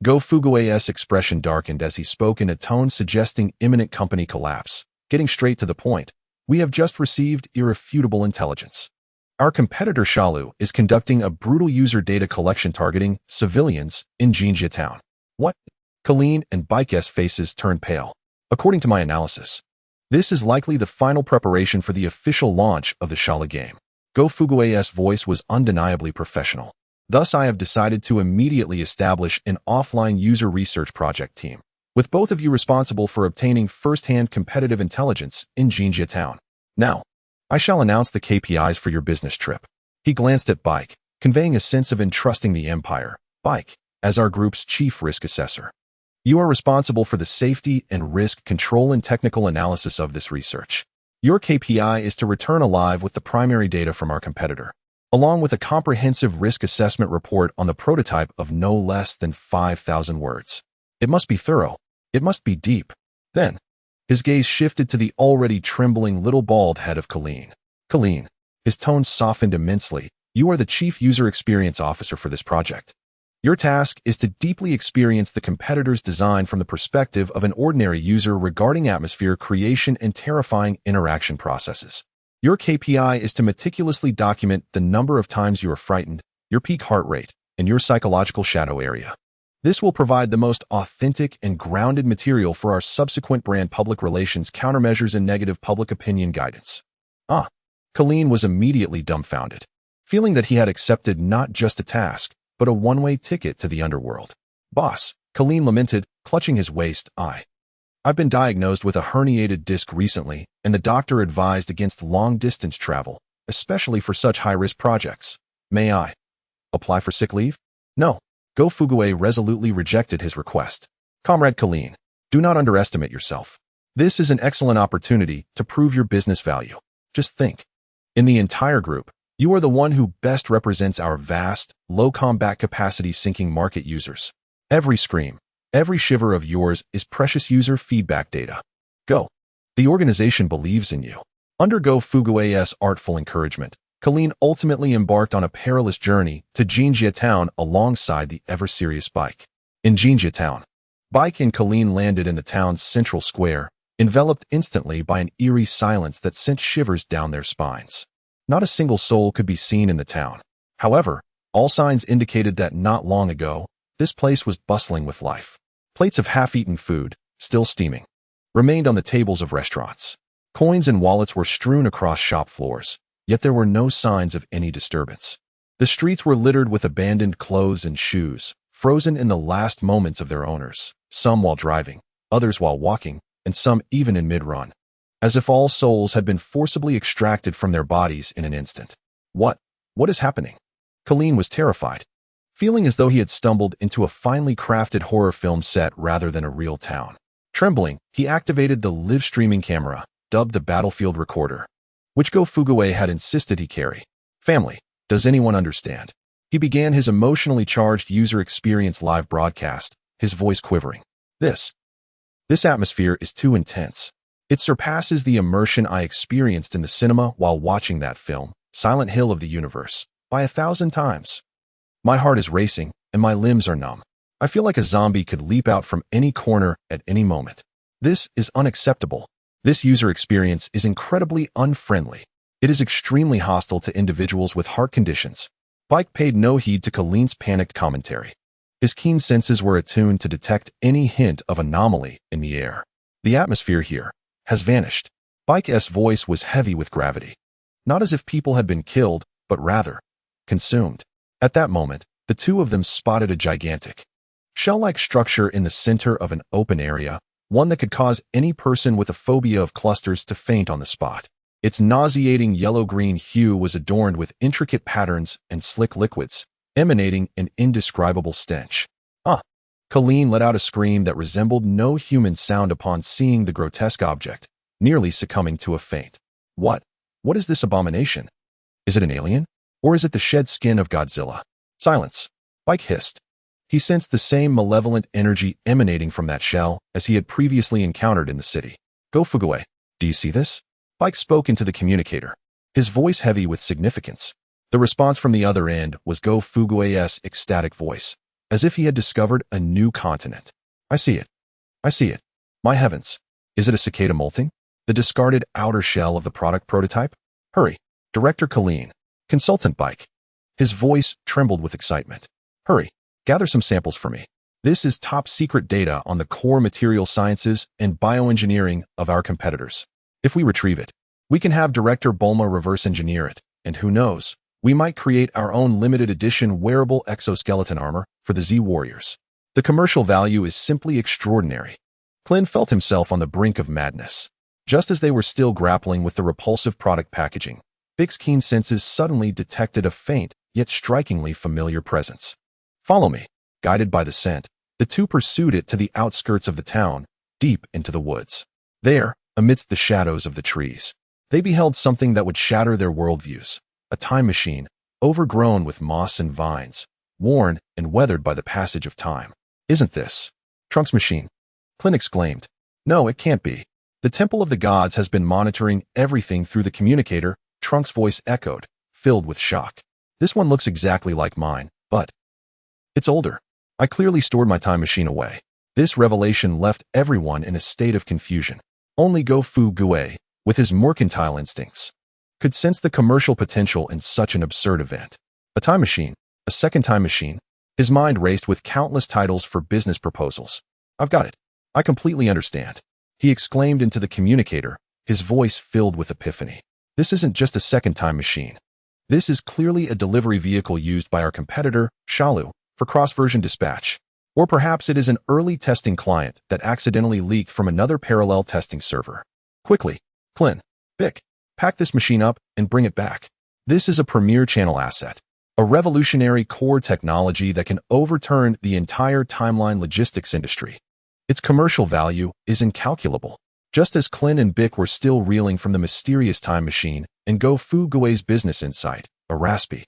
Speaker 1: Go Fugue's expression darkened as he spoke in a tone suggesting imminent company collapse. Getting straight to the point, we have just received irrefutable intelligence. Our competitor Shalu is conducting a brutal user data collection targeting civilians in Jinjia town. What? Colleen and Bike's faces turned pale. According to my analysis, this is likely the final preparation for the official launch of the Shalu game. Go Fugue's voice was undeniably professional. Thus, I have decided to immediately establish an offline user research project team, with both of you responsible for obtaining first-hand competitive intelligence in Jinjia town. Now, I shall announce the KPIs for your business trip. He glanced at Bike, conveying a sense of entrusting the Empire, Bike, as our group's chief risk assessor. You are responsible for the safety and risk control and technical analysis of this research. Your KPI is to return alive with the primary data from our competitor, along with a comprehensive risk assessment report on the prototype of no less than 5,000 words. It must be thorough. It must be deep. Then, his gaze shifted to the already trembling little bald head of Colleen. Colleen, his tone softened immensely. You are the Chief User Experience Officer for this project. Your task is to deeply experience the competitor's design from the perspective of an ordinary user regarding atmosphere creation and terrifying interaction processes. Your KPI is to meticulously document the number of times you are frightened, your peak heart rate, and your psychological shadow area. This will provide the most authentic and grounded material for our subsequent brand public relations countermeasures and negative public opinion guidance. Colleen was immediately dumbfounded, feeling that he had accepted not just a task, but a one-way ticket to the underworld. Boss, Colleen lamented, clutching his waist. I've been diagnosed with a herniated disc recently, and the doctor advised against long-distance travel, especially for such high-risk projects. May I apply for sick leave? No. Go Fugue resolutely rejected his request. Comrade Colleen, do not underestimate yourself. This is an excellent opportunity to prove your business value. Just think. In the entire group, you are the one who best represents our vast, low combat capacity sinking market users. Every scream, every shiver of yours is precious user feedback data. Go. The organization believes in you. Under Go Fugue's artful encouragement, Colleen ultimately embarked on a perilous journey to Jinjia town alongside the ever-serious Bike. In Jinjia town, Bike and Colleen landed in the town's central square, enveloped instantly by an eerie silence that sent shivers down their spines. Not a single soul could be seen in the town. However, All signs indicated that not long ago, this place was bustling with life. Plates of half-eaten food, still steaming, remained on the tables of restaurants. Coins and wallets were strewn across shop floors, yet there were no signs of any disturbance. The streets were littered with abandoned clothes and shoes, frozen in the last moments of their owners, some while driving, others while walking, and some even in mid-run, as if all souls had been forcibly extracted from their bodies in an instant. What is happening? Colleen was terrified, feeling as though he had stumbled into a finely crafted horror film set rather than a real town. Trembling, he activated the live streaming camera, dubbed the Battlefield Recorder, which Go Fugaway had insisted he carry. Family, does anyone understand? He began his emotionally charged user experience live broadcast, his voice quivering. This atmosphere is too intense. It surpasses the immersion I experienced in the cinema while watching that film, Silent Hill of the Universe, by 1,000 times. My heart is racing, and my limbs are numb. I feel like a zombie could leap out from any corner at any moment. This is unacceptable. This user experience is incredibly unfriendly. It is extremely hostile to individuals with heart conditions. Bike paid no heed to Colleen's panicked commentary. His keen senses were attuned to detect any hint of anomaly in the air. The atmosphere here has vanished. Bike's voice was heavy with gravity. Not as if people had been killed, but rather consumed. At that moment, the two of them spotted a gigantic, shell-like structure in the center of an open area, one that could cause any person with a phobia of clusters to faint on the spot. Its nauseating yellow-green hue was adorned with intricate patterns and slick liquids, emanating an indescribable stench. Colleen let out a scream that resembled no human sound upon seeing the grotesque object, nearly succumbing to a faint. What is this abomination? Is it an alien? Or is it the shed skin of Godzilla? Silence. Bike hissed. He sensed the same malevolent energy emanating from that shell as he had previously encountered in the city. Go Fugaway, do you see this? Bike spoke into the communicator, his voice heavy with significance. The response from the other end was Go Fugaway's ecstatic voice, as if he had discovered a new continent. I see it. I see it. My heavens. Is it a cicada molting? The discarded outer shell of the product prototype? Hurry. Director Colleen. Consultant Bike. His voice trembled with excitement. Hurry. Gather some samples for me. This is top secret data on the core material sciences and bioengineering of our competitors. If we retrieve it, we can have Director Bulma reverse engineer it, and who knows, we might create our own limited edition wearable exoskeleton armor for the Z Warriors. The commercial value is simply extraordinary. Clint felt himself on the brink of madness. Just as they were still grappling with the repulsive product packaging, Big's keen senses suddenly detected a faint, yet strikingly familiar presence. Follow me. Guided by the scent, the two pursued it to the outskirts of the town, deep into the woods. There, amidst the shadows of the trees, they beheld something that would shatter their worldviews. A time machine, overgrown with moss and vines, worn and weathered by the passage of time. Isn't this Trunks' machine? Clint exclaimed. No, it can't be. The Temple of the Gods has been monitoring everything through the communicator, Trunks' voice echoed, filled with shock. This one looks exactly like mine, but it's older. I clearly stored my time machine away. This revelation left everyone in a state of confusion. Only Go Fugaway, with his mercantile instincts, could sense the commercial potential in such an absurd event. A time machine, a second time machine. His mind raced with countless titles for business proposals. I've got it. I completely understand. He exclaimed into the communicator, his voice filled with epiphany. This isn't just a second time machine. This is clearly a delivery vehicle used by our competitor, Shalu, for cross-version dispatch. Or perhaps it is an early testing client that accidentally leaked from another parallel testing server. Quickly, Clint, Bick, pack this machine up and bring it back. This is a premier channel asset, a revolutionary core technology that can overturn the entire timeline logistics industry. Its commercial value is incalculable. Just as Clint and Bick were still reeling from the mysterious time machine and Go Fugaway's business insight, a raspy,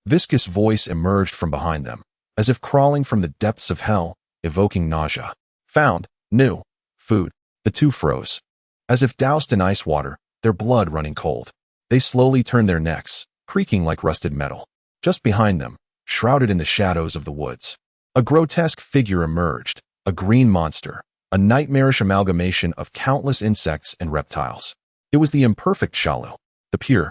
Speaker 1: viscous voice emerged from behind them, as if crawling from the depths of hell, evoking nausea. Found, new, food. The two froze. As if doused in ice water, their blood running cold. They slowly turned their necks, creaking like rusted metal. Just behind them, shrouded in the shadows of the woods, a grotesque figure emerged, a green monster, a nightmarish amalgamation of countless insects and reptiles. It was the imperfect Shalu, the pure,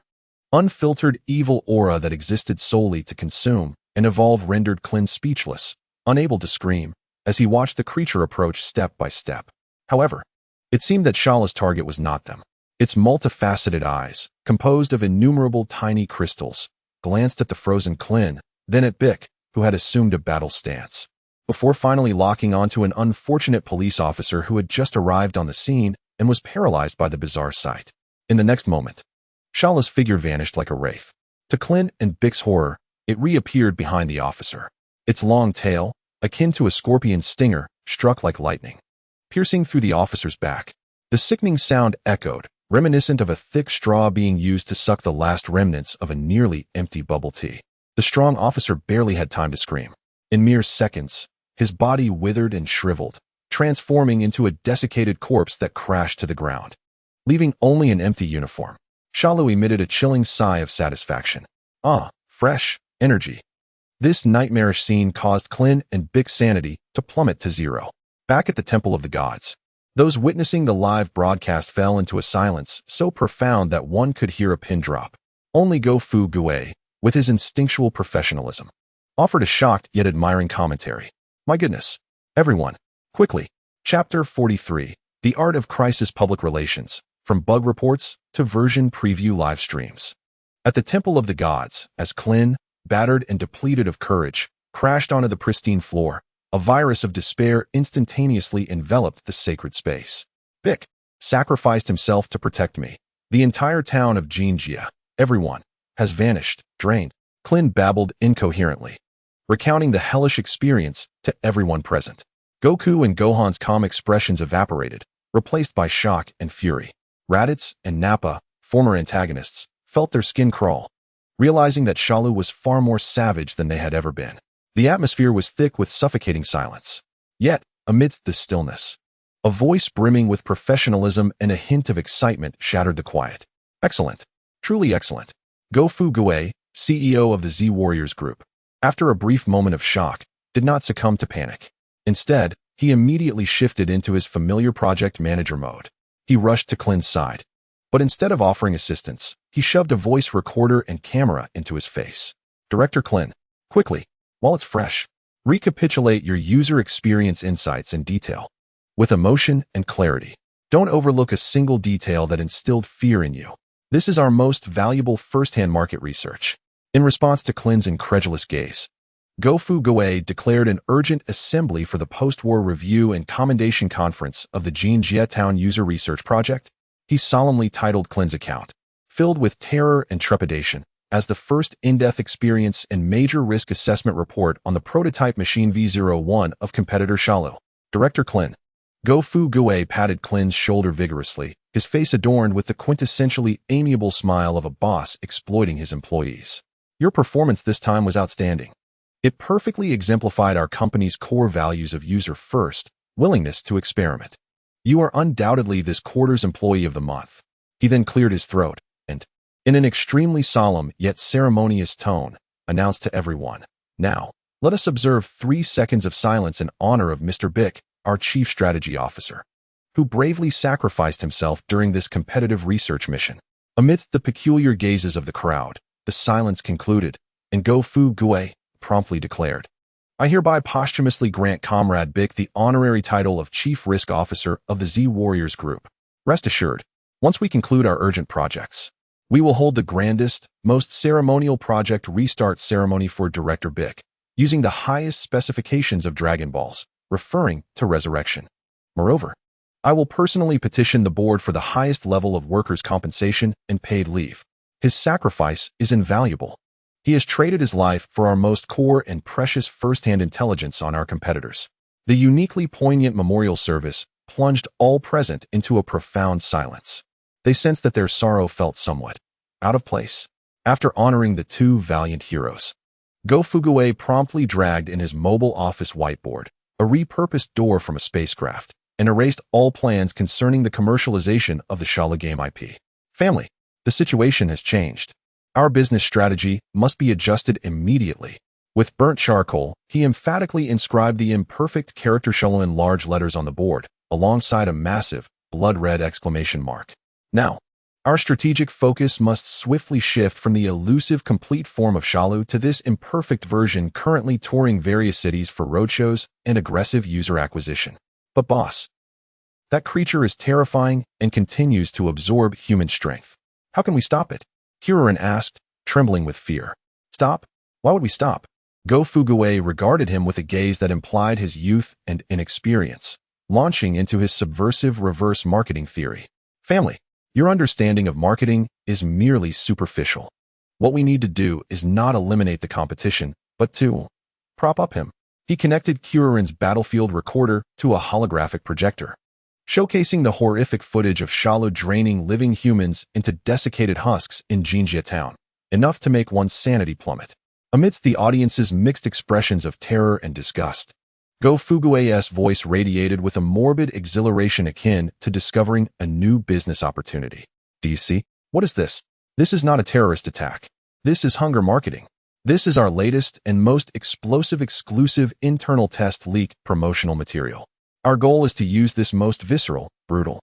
Speaker 1: unfiltered evil aura that existed solely to consume, and evolve rendered Clint speechless, unable to scream, as he watched the creature approach step by step. However, it seemed that Shala's target was not them. Its multifaceted eyes, composed of innumerable tiny crystals, glanced at the frozen Clint, then at Bick, who had assumed a battle stance, before finally locking onto an unfortunate police officer who had just arrived on the scene and was paralyzed by the bizarre sight. In the next moment, Shala's figure vanished like a wraith. To Clint and Bick's horror, it reappeared behind the officer. Its long tail, akin to a scorpion's stinger, struck like lightning, piercing through the officer's back. The sickening sound echoed, reminiscent of a thick straw being used to suck the last remnants of a nearly empty bubble tea. The strong officer barely had time to scream. In mere seconds, his body withered and shriveled, transforming into a desiccated corpse that crashed to the ground, leaving only an empty uniform. Shala emitted a chilling sigh of satisfaction. Ah, fresh energy. This nightmarish scene caused Clint and Bick's sanity to plummet to zero. Back at the Temple of the Gods, those witnessing the live broadcast fell into a silence so profound that one could hear a pin drop. Only Go Fu Gue, with his instinctual professionalism, offered a shocked yet admiring commentary. My goodness. Everyone, quickly. Chapter 43, The Art of Crisis Public Relations, from bug reports to version preview live streams. At the Temple of the Gods, as Clint, battered and depleted of courage, crashed onto the pristine floor, a virus of despair instantaneously enveloped the sacred space. Bick sacrificed himself to protect me. The entire town of Jinjia, everyone, has vanished, drained. Clint babbled incoherently, recounting the hellish experience to everyone present. Goku and Gohan's calm expressions evaporated, replaced by shock and fury. Raditz and Nappa, former antagonists, felt their skin crawl, realizing that Shala was far more savage than they had ever been. The atmosphere was thick with suffocating silence. Yet, amidst the stillness, a voice brimming with professionalism and a hint of excitement shattered the quiet. Excellent. Truly excellent. Go Fu Gue, CEO of the Z Warriors Group, after a brief moment of shock, did not succumb to panic. Instead, he immediately shifted into his familiar project manager mode. He rushed to Clint's side, but instead of offering assistance, he shoved a voice recorder and camera into his face. Director Clint, quickly, while it's fresh, recapitulate your user experience insights in detail, with emotion and clarity. Don't overlook a single detail that instilled fear in you. This is our most valuable first-hand market research. In response to Clint's incredulous gaze, Go Fu Gue declared an urgent assembly for the post-war review and commendation conference of the Jinjia Town User Research Project. He solemnly titled Clint's account, filled with terror and trepidation, as the first in-depth experience and major risk assessment report on the prototype machine V01 of competitor Shala. Director Clint. Go Fu Gue patted Clint's shoulder vigorously, his face adorned with the quintessentially amiable smile of a boss exploiting his employees. Your performance this time was outstanding. It perfectly exemplified our company's core values of user-first, willingness to experiment. You are undoubtedly this quarter's employee of the month. He then cleared his throat and, in an extremely solemn yet ceremonious tone, announced to everyone, Now, let us observe 3 seconds of silence in honor of Mr. Bick, our Chief Strategy Officer, who bravely sacrificed himself during this competitive research mission. Amidst the peculiar gazes of the crowd, the silence concluded, and Go Fu Gue promptly declared, I hereby posthumously grant Comrade Bick the honorary title of Chief Risk Officer of the Z Warriors Group. Rest assured, once we conclude our urgent projects, we will hold the grandest, most ceremonial project restart ceremony for Director Bick, using the highest specifications of Dragon Balls, referring to resurrection. Moreover, I will personally petition the board for the highest level of workers' compensation and paid leave. His sacrifice is invaluable. He has traded his life for our most core and precious first-hand intelligence on our competitors. The uniquely poignant memorial service plunged all present into a profound silence. They sensed that their sorrow felt somewhat out of place. After honoring the 2 valiant heroes, Go Fu Gue promptly dragged in his mobile office whiteboard, a repurposed door from a spacecraft, and erased all plans concerning the commercialization of the Shala game IP. Family, the situation has changed. Our business strategy must be adjusted immediately. With burnt charcoal, he emphatically inscribed the imperfect character Shala in large letters on the board, alongside a massive, blood-red exclamation mark. Now, Our strategic focus must swiftly shift from the elusive complete form of Shalu to this imperfect version currently touring various cities for roadshows and aggressive user acquisition. But boss, that creature is terrifying and continues to absorb human strength. How can we stop it? Kiririn asked, trembling with fear. Stop? Why would we stop? Go Fuguei regarded him with a gaze that implied his youth and inexperience, launching into his subversive reverse marketing theory. Family, your understanding of marketing is merely superficial. What we need to do is not eliminate the competition, but to prop up him. He connected Kiririn's battlefield recorder to a holographic projector, showcasing the horrific footage of Shalu draining living humans into desiccated husks in Jinjia town, enough to make one's sanity plummet. Amidst the audience's mixed expressions of terror and disgust, Go Fuguei's voice radiated with a morbid exhilaration akin to discovering a new business opportunity. Do you see? What is this? This is not a terrorist attack. This is hunger marketing. This is our latest and most explosive exclusive internal test leak promotional material. Our goal is to use this most visceral, brutal,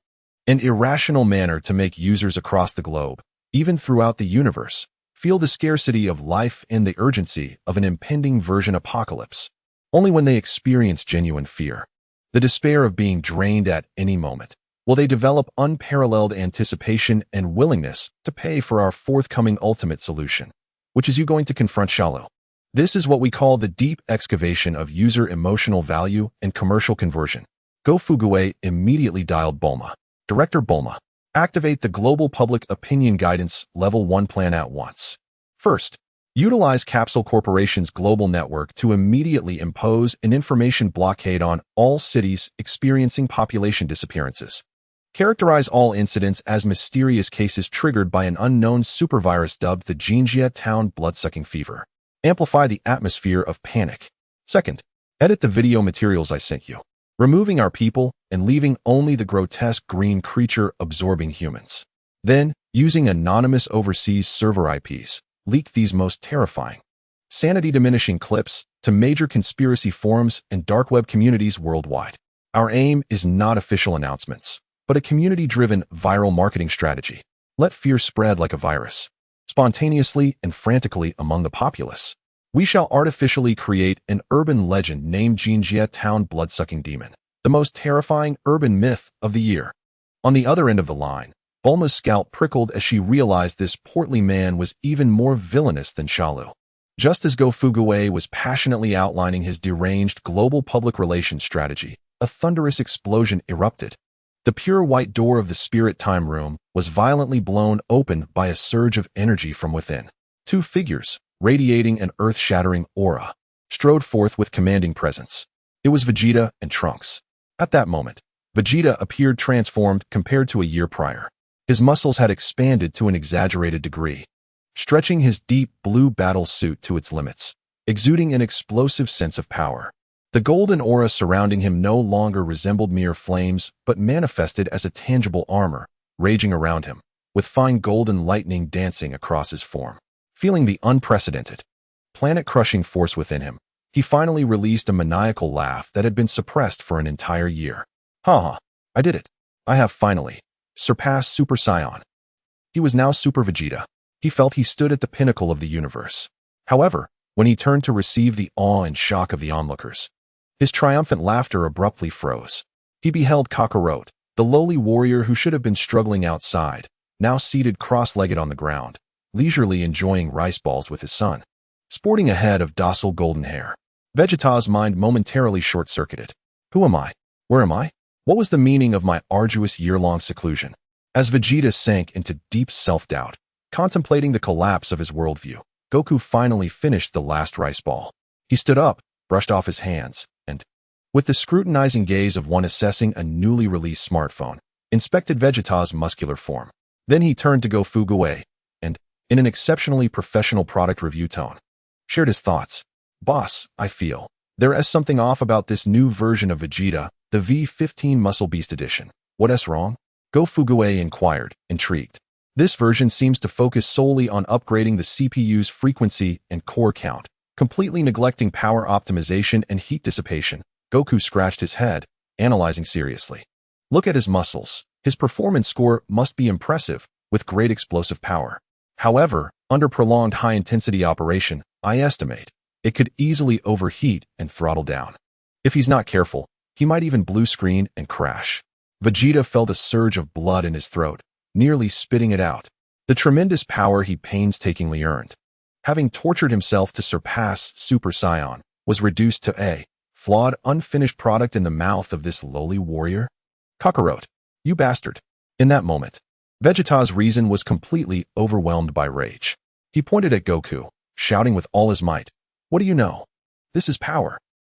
Speaker 1: and irrational manner to make users across the globe, even throughout the universe, feel the scarcity of life and the urgency of an impending version apocalypse. Only when they experience genuine fear, the despair of being drained at any moment, will they develop unparalleled anticipation and willingness to pay for our forthcoming ultimate solution, which is you going to confront Shalu. This is what we call the deep excavation of user emotional value and commercial conversion. Go Fuguei immediately dialed Bulma. Director Bulma, activate the Global Public Opinion Guidance Level 1 plan at once. First, utilize Capsule Corporation's global network to immediately impose an information blockade on all cities experiencing population disappearances. Characterize all incidents as mysterious cases triggered by an unknown supervirus dubbed the Jinjia Town Bloodsucking Fever. Amplify the atmosphere of panic. Second, edit the video materials I sent you, removing our people and leaving only the grotesque green creature absorbing humans. Then, using anonymous overseas server IPs, leak these most terrifying, sanity-diminishing clips to major conspiracy forums and dark web communities worldwide. Our aim is not official announcements, but a community-driven viral marketing strategy. Let fear spread like a virus, spontaneously and frantically among the populace. We shall artificially create an urban legend named Jinjia Town Bloodsucking Demon, the most terrifying urban myth of the year. On the other end of the line, Bulma's scalp prickled as she realized this portly man was even more villainous than Shalu. Just as Go Fuguei was passionately outlining his deranged global public relations strategy, a thunderous explosion erupted. The pure white door of the spirit time room was violently blown open by a surge of energy from within. Two figures, radiating an earth-shattering aura, strode forth with commanding presence. It was Vegeta and Trunks. At that moment, Vegeta appeared transformed compared to a year prior. His muscles had expanded to an exaggerated degree, stretching his deep blue battle suit to its limits, exuding an explosive sense of power. The golden aura surrounding him no longer resembled mere flames, but manifested as a tangible armor, raging around him, with fine golden lightning dancing across his form. Feeling the unprecedented, planet-crushing force within him, he finally released a maniacal laugh that had been suppressed for an entire year. Ha! I did it. I have finally surpassed Super Saiyan. He was now Super Vegeta. He felt he stood at the pinnacle of the universe. However, when he turned to receive the awe and shock of the onlookers, his triumphant laughter abruptly froze. He beheld Kakarot, the lowly warrior who should have been struggling outside, now seated cross-legged on the ground, leisurely enjoying rice balls with his son, sporting a head of docile golden hair. Vegeta's mind momentarily short-circuited. Who am I? Where am I? What was the meaning of my arduous year-long seclusion? As Vegeta sank into deep self-doubt, contemplating the collapse of his worldview, Goku finally finished the last rice ball. He stood up, brushed off his hands, and, with the scrutinizing gaze of one assessing a newly released smartphone, inspected Vegeta's muscular form. Then he turned to Go Fuguei, and, in an exceptionally professional product review tone, shared his thoughts. Boss, I feel there is something off about this new version of Vegeta, the V15 Muscle Beast Edition. What's wrong? Go Fuguei inquired, intrigued. This version seems to focus solely on upgrading the CPU's frequency and core count, completely neglecting power optimization and heat dissipation. Goku scratched his head, analyzing seriously. Look at his muscles. His performance score must be impressive. with great explosive power. However, under prolonged high-intensity operation, I estimate, it could easily overheat and throttle down. If he's not careful, he might even blue screen and crash. Vegeta felt a surge of blood in his throat, nearly spitting it out. The tremendous power he painstakingly earned, having tortured himself to surpass Super Saiyan, was reduced to a flawed, unfinished product in the mouth of this lowly warrior? Kakarot, you bastard. In that moment, Vegeta's reason was completely overwhelmed by rage. He pointed at Goku, shouting with all his might, "What do you know? This is power.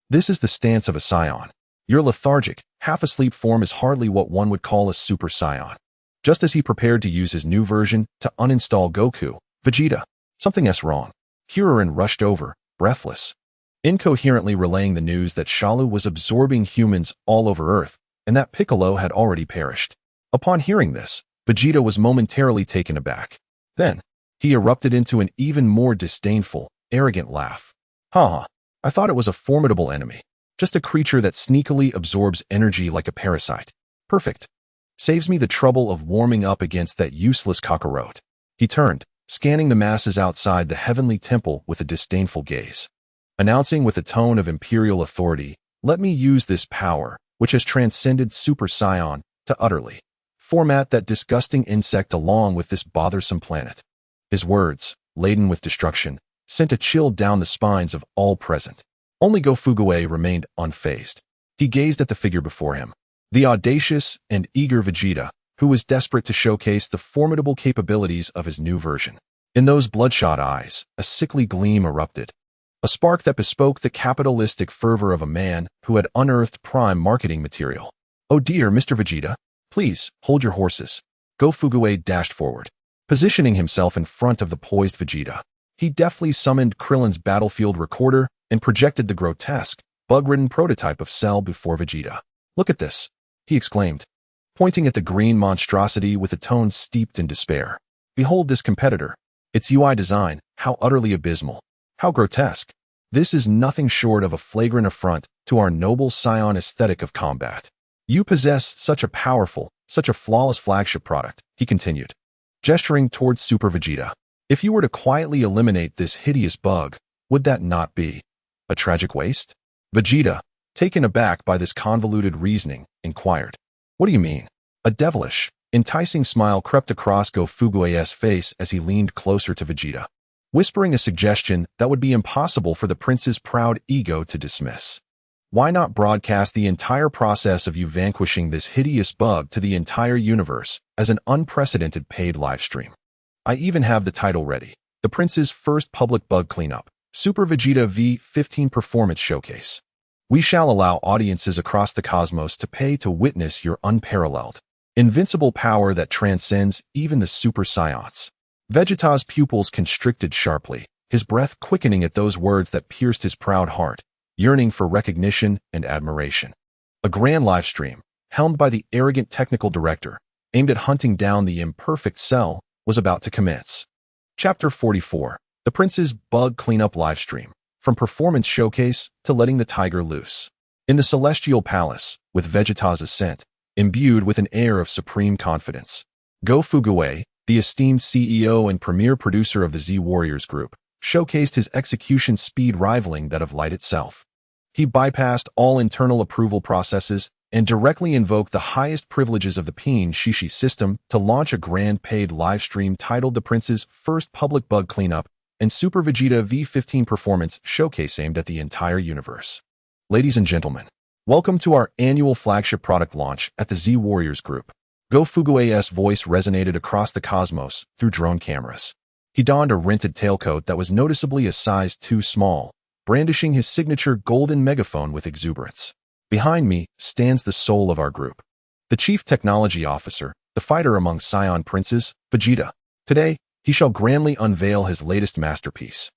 Speaker 1: This is the stance of a Saiyan. Your lethargic, half-asleep form is hardly what one would call a Super Saiyan." Just as he prepared to use his new version to uninstall Goku, Vegeta, something's wrong. Kuririn rushed over, breathless, incoherently relaying the news that Shalu was absorbing humans all over Earth and that Piccolo had already perished. Upon hearing this, Vegeta was momentarily taken aback. Then, he erupted into an even more disdainful, arrogant laugh. "Ha! I thought it was a formidable enemy. Just a creature that sneakily absorbs energy like a parasite. Perfect. Saves me the trouble of warming up against that useless Kakarot." He turned, scanning the masses outside the heavenly temple with a disdainful gaze, announcing with a tone of imperial authority, "Let me use this power, which has transcended Super Saiyan, to utterly format that disgusting insect along with this bothersome planet." His words, laden with destruction, sent a chill down the spines of all present. Only Go-Fuguei remained unfazed. He gazed at the figure before him, the audacious and eager Vegeta, who was desperate to showcase the formidable capabilities of his new version. In those bloodshot eyes, a sickly gleam erupted, a spark that bespoke the capitalistic fervor of a man who had unearthed prime marketing material. "Oh dear, Mr. Vegeta, please, hold your horses." Go-Fuguei dashed forward, positioning himself in front of the poised Vegeta. He deftly summoned Krillin's battlefield recorder and projected the grotesque, bug-ridden prototype of Cell before Vegeta. "Look at this," he exclaimed, pointing at the green monstrosity with a tone steeped in despair. "Behold this competitor. Its UI design, how utterly abysmal. How grotesque. This is nothing short of a flagrant affront to our noble Saiyan aesthetic of combat. You possess such a powerful, such a flawless flagship product," he continued, gesturing towards Super Vegeta. "If you were to quietly eliminate this hideous bug, would that not be a tragic waste?" Vegeta, taken aback by this convoluted reasoning, inquired, "What do you mean?" A devilish, enticing smile crept across Go-Fuguei's face as he leaned closer to Vegeta, whispering a suggestion that would be impossible for the prince's proud ego to dismiss. "Why not broadcast the entire process of you vanquishing this hideous bug to the entire universe as an unprecedented paid livestream? I even have the title ready. The prince's first public bug cleanup, Super Vegeta V15 Performance Showcase. We shall allow audiences across the cosmos to pay to witness your unparalleled, invincible power that transcends even the Super Saiyans." Vegeta's pupils constricted sharply, his breath quickening at those words that pierced his proud heart, yearning for recognition and admiration. A grand live stream, helmed by the arrogant technical director, aimed at hunting down the imperfect Cell, was about to commence. Chapter 44, The Prince's Bug Cleanup Livestream, from Performance Showcase to Letting the Tiger Loose. In the Celestial Palace, with Vegeta's ascent, imbued with an air of supreme confidence, Go-Fuguei, the esteemed CEO and premier producer of the Z Warriors Group, showcased his execution speed rivaling that of light itself. He bypassed all internal approval processes and directly invoked the highest privileges of the Peen Shishi system to launch a grand paid livestream titled The Prince's First Public Bug Cleanup and Super Vegeta V15 Performance Showcase aimed at the entire universe. Ladies and gentlemen, welcome to our annual flagship product launch at the Z Warriors Group. Go-Fuguei's voice resonated across the cosmos through drone cameras. He donned a rented tailcoat that was noticeably a size too small, brandishing his signature golden megaphone with exuberance. Behind me stands the soul of our group, the Chief Technology Officer, the fighter among Saiyan princes, Vegeta. Today, he shall grandly unveil his latest masterpiece,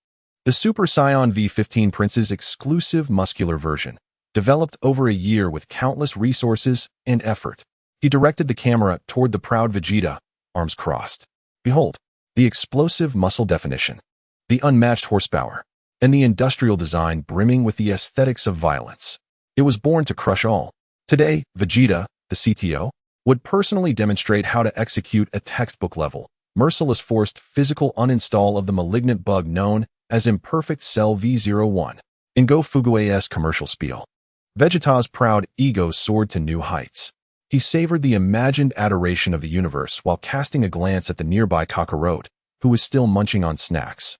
Speaker 1: the Super Saiyan V15 Prince's exclusive muscular version, developed over a year with countless resources and effort. He directed the camera toward the proud Vegeta, arms crossed. Behold, the explosive muscle definition, the unmatched horsepower, and the industrial design brimming with the aesthetics of violence. It was born to crush all. Today, Vegeta, the CTO, would personally demonstrate how to execute a textbook-level, merciless forced physical uninstall of the malignant bug known as Imperfect Cell V01 in Go Fugue's commercial spiel. Vegeta's proud ego soared to new heights. He savored the imagined adoration of the universe while casting a glance at the nearby Kakarot, who was still munching on snacks,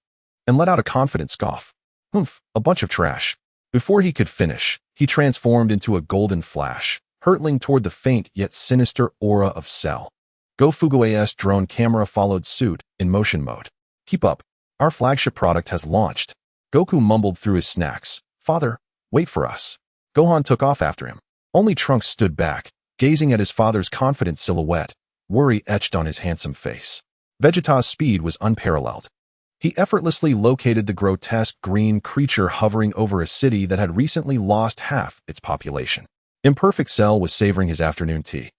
Speaker 1: and let out a confident scoff. Humph, a bunch of trash. Before he could finish, he transformed into a golden flash, hurtling toward the faint yet sinister aura of Cell. Go Fugue's drone camera followed suit in motion mode. Keep up. Our flagship product has launched. Goku mumbled through his snacks. Father, wait for us. Gohan took off after him. Only Trunks stood back, gazing at his father's confident silhouette, worry etched on his handsome face. Vegeta's speed was unparalleled. He effortlessly located the grotesque green creature hovering over a city that had recently lost half its population. Imperfect Cell was savoring his afternoon tea.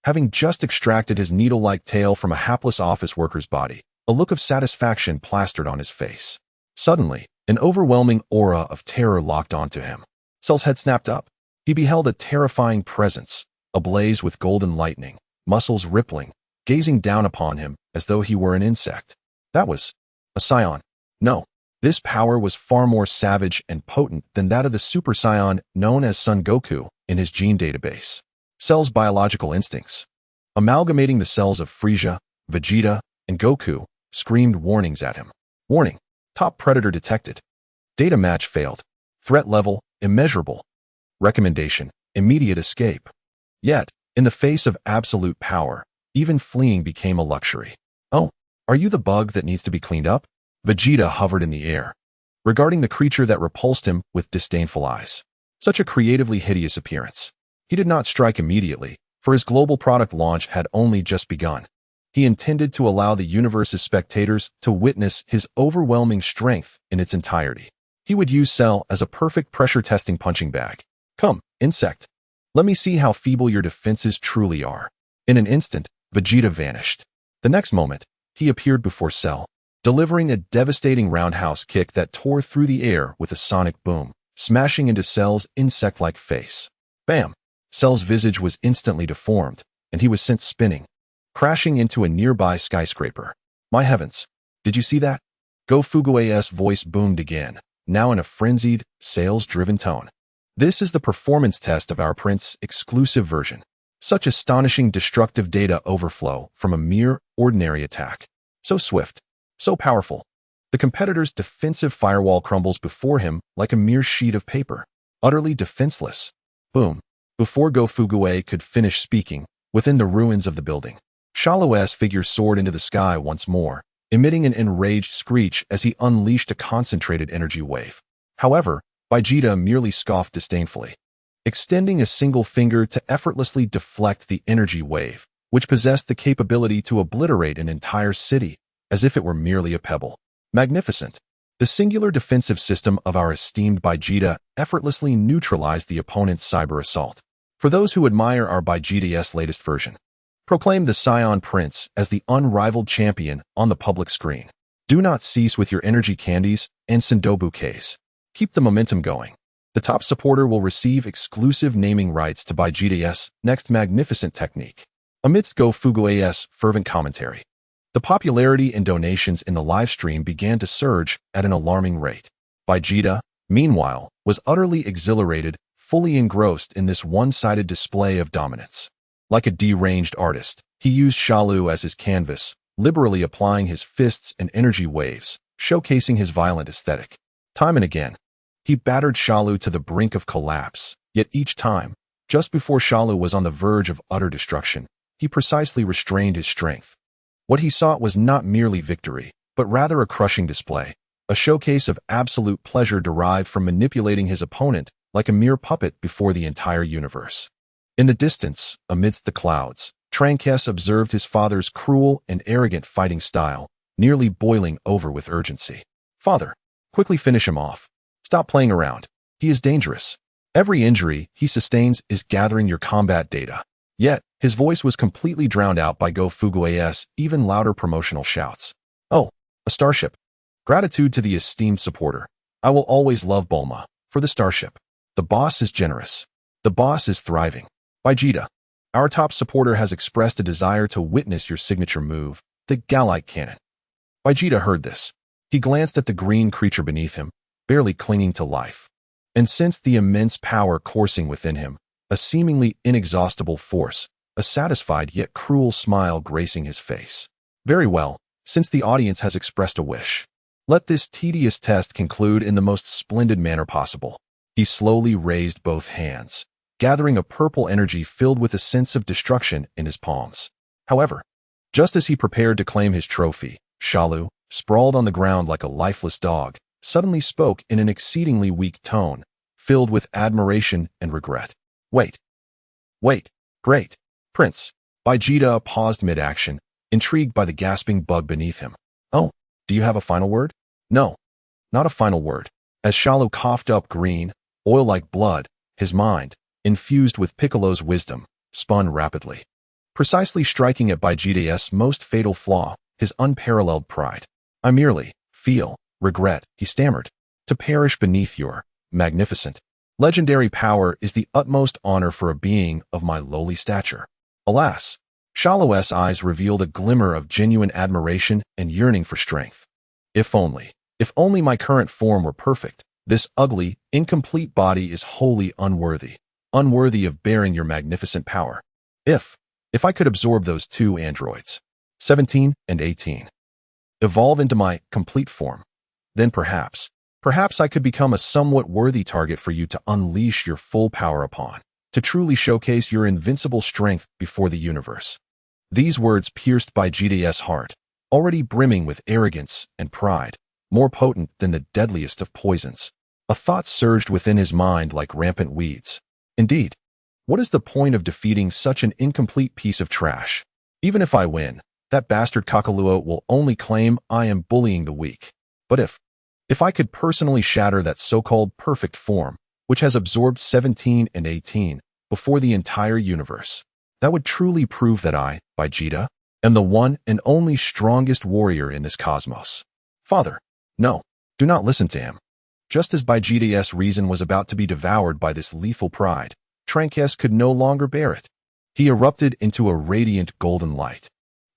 Speaker 1: Having just extracted his needle-like tail from a hapless office worker's body, a look of satisfaction plastered on his face. Suddenly, an overwhelming aura of terror locked onto him. Cell's head snapped up. He beheld a terrifying presence, ablaze with golden lightning, muscles rippling, gazing down upon him as though he were an insect. That was a Saiyan. No, this power was far more savage and potent than that of the Super Saiyan known as Son Goku in his gene database. Cell's biological instincts, amalgamating the cells of Frieza, Vegeta, and Goku, screamed warnings at him. Warning, top predator detected. Data match failed. Threat level, immeasurable. Recommendation, immediate escape. Yet, in the face of absolute power, even fleeing became a luxury. Oh, are you the bug that needs to be cleaned up? Vegeta hovered in the air, regarding the creature that repulsed him with disdainful eyes. Such a creatively hideous appearance. He did not strike immediately, for his global product launch had only just begun. He intended to allow the universe's spectators to witness his overwhelming strength in its entirety. He would use Cell as a perfect pressure-testing punching bag. Come, insect. Let me see how feeble your defenses truly are. In an instant, Vegeta vanished. The next moment, he appeared before Cell, delivering a devastating roundhouse kick that tore through the air with a sonic boom, smashing into Cell's insect-like face. Bam! Cell's visage was instantly deformed, and he was sent spinning, crashing into a nearby skyscraper. My heavens, did you see that? Go Fugue's voice boomed again, now in a frenzied, sales-driven tone. This is the performance test of our Prince exclusive version. Such astonishing destructive data overflow from a mere ordinary attack. So swift, so powerful. The competitor's defensive firewall crumbles before him like a mere sheet of paper, utterly defenseless. Boom. Before Go Fugue could finish speaking, within the ruins of the building, Shalu's figure soared into the sky once more, emitting an enraged screech as he unleashed a concentrated energy wave. However, Vegeta merely scoffed disdainfully, extending a single finger to effortlessly deflect the energy wave, which possessed the capability to obliterate an entire city, as if it were merely a pebble. Magnificent. The singular defensive system of our esteemed Vegeta effortlessly neutralized the opponent's cyber assault. For those who admire our Vegeta's latest version, proclaim the Saiyan Prince as the unrivaled champion on the public screen. Do not cease with your energy candies and Sendo bouquets. Keep the momentum going. The top supporter will receive exclusive naming rights to Vegeta's next magnificent technique. Amidst Go Fugue's fervent commentary, the popularity and donations in the livestream began to surge at an alarming rate. Vegeta, meanwhile, was utterly exhilarated, fully engrossed in this one-sided display of dominance. Like a deranged artist, he used Shalu as his canvas, liberally applying his fists and energy waves, showcasing his violent aesthetic. Time and again, he battered Shalu to the brink of collapse, yet each time, just before Shalu was on the verge of utter destruction, he precisely restrained his strength. What he sought was not merely victory, but rather a crushing display, a showcase of absolute pleasure derived from manipulating his opponent like a mere puppet before the entire universe. In the distance, amidst the clouds, Trunks observed his father's cruel and arrogant fighting style, nearly boiling over with urgency. Father, quickly finish him off. Stop playing around. He is dangerous. Every injury he sustains is gathering your combat data. Yet, his voice was completely drowned out by Go Fugue's even louder promotional shouts. Oh, a starship. Gratitude to the esteemed supporter. I will always love Bulma, for the starship. The boss is generous. The boss is thriving. Vegeta. Our top supporter has expressed a desire to witness your signature move, the Gallite Cannon. Vegeta heard this. He glanced at the green creature beneath him, barely clinging to life, and sensed the immense power coursing within him, a seemingly inexhaustible force, a satisfied yet cruel smile gracing his face. Very well, since the audience has expressed a wish, let this tedious test conclude in the most splendid manner possible. He slowly raised both hands, gathering a purple energy filled with a sense of destruction in his palms. However, just as he prepared to claim his trophy, Shalu, sprawled on the ground like a lifeless dog, suddenly spoke in an exceedingly weak tone, filled with admiration and regret. Wait. Great. Prince. Vegeta paused mid-action, intrigued by the gasping bug beneath him. Oh, do you have a final word? No, not a final word. As Shalu coughed up green, oil-like blood, his mind, infused with Piccolo's wisdom, spun rapidly, precisely striking at Vegeta's most fatal flaw, his unparalleled pride. I merely feel regret, he stammered. To perish beneath your magnificent, legendary power is the utmost honor for a being of my lowly stature. Alas, Shalu's eyes revealed a glimmer of genuine admiration and yearning for strength. If only my current form were perfect, this ugly, incomplete body is wholly unworthy of bearing your magnificent power. If I could absorb those two androids, 17 and 18, evolve into my complete form, then perhaps I could become a somewhat worthy target for you to unleash your full power upon, to truly showcase your invincible strength before the universe. These words pierced Vegeta's heart, already brimming with arrogance and pride, more potent than the deadliest of poisons. A thought surged within his mind like rampant weeds. Indeed, what is the point of defeating such an incomplete piece of trash? Even if I win, that bastard Kakalua will only claim I am bullying the weak. But if I could personally shatter that so-called perfect form, which has absorbed 17 and 18 before the entire universe, that would truly prove that I, Vegeta, am the one and only strongest warrior in this cosmos. Father, no, do not listen to him. Just as Vegeta's reason was about to be devoured by this lethal pride, Trunks could no longer bear it. He erupted into a radiant golden light,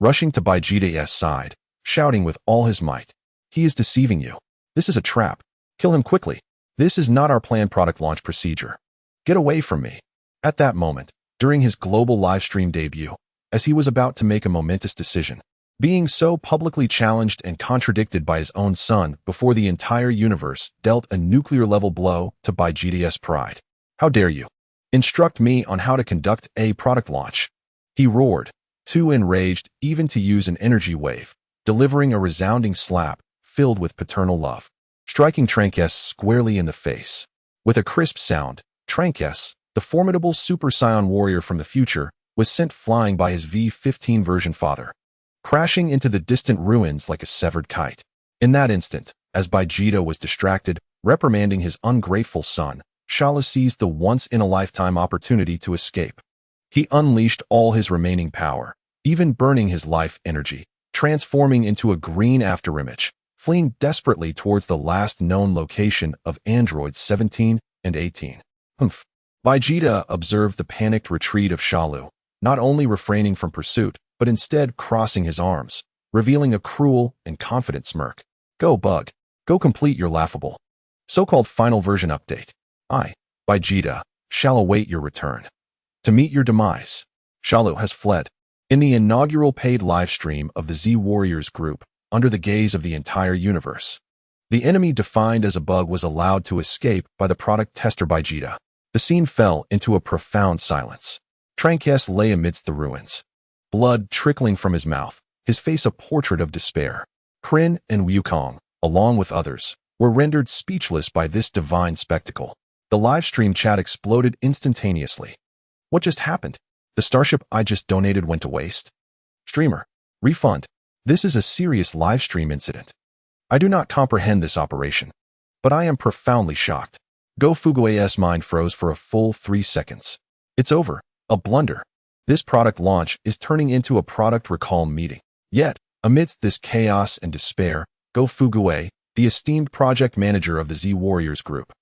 Speaker 1: rushing to Vegeta's side, shouting with all his might, "He is deceiving you. This is a trap. Kill him quickly. This is not our planned product launch procedure. Get away from me." At that moment, during his global livestream debut, as he was about to make a momentous decision, being so publicly challenged and contradicted by his own son before the entire universe dealt a nuclear-level blow to Vegeta's pride. "How dare you instruct me on how to conduct a product launch?" He roared, too enraged even to use an energy wave, delivering a resounding slap filled with paternal love, striking Trunks squarely in the face. With a crisp sound, Trunks, the formidable Super Saiyan warrior from the future, was sent flying by his V-15 version father, crashing into the distant ruins like a severed kite. In that instant, as Vegeta was distracted, reprimanding his ungrateful son, Shalu seized the once-in-a-lifetime opportunity to escape. He unleashed all his remaining power, even burning his life energy, transforming into a green afterimage, fleeing desperately towards the last known location of androids 17 and 18. Humph. Vegeta observed the panicked retreat of Shalu, not only refraining from pursuit, but instead crossing his arms, revealing a cruel and confident smirk. "Go, Bug. Go complete your laughable so-called final version update. I, Vegeta, shall await your return. To meet your demise." Shalu has fled. In the inaugural paid livestream of the Z Warriors group, under the gaze of the entire universe, the enemy defined as a bug was allowed to escape by the product tester Vegeta. The scene fell into a profound silence. Trunks lay amidst the ruins, blood trickling from his mouth, his face a portrait of despair. Krillin and Wukong, along with others, were rendered speechless by this divine spectacle. The livestream chat exploded instantaneously. What just happened? The starship I just donated went to waste? Streamer, refund. This is a serious livestream incident. I do not comprehend this operation, but I am profoundly shocked. Go Fugue's mind froze for a full 3 seconds. It's over. A blunder. This product launch is turning into a product recall meeting. Yet, amidst this chaos and despair, Go Fugue, the esteemed project manager of the Z Warriors group,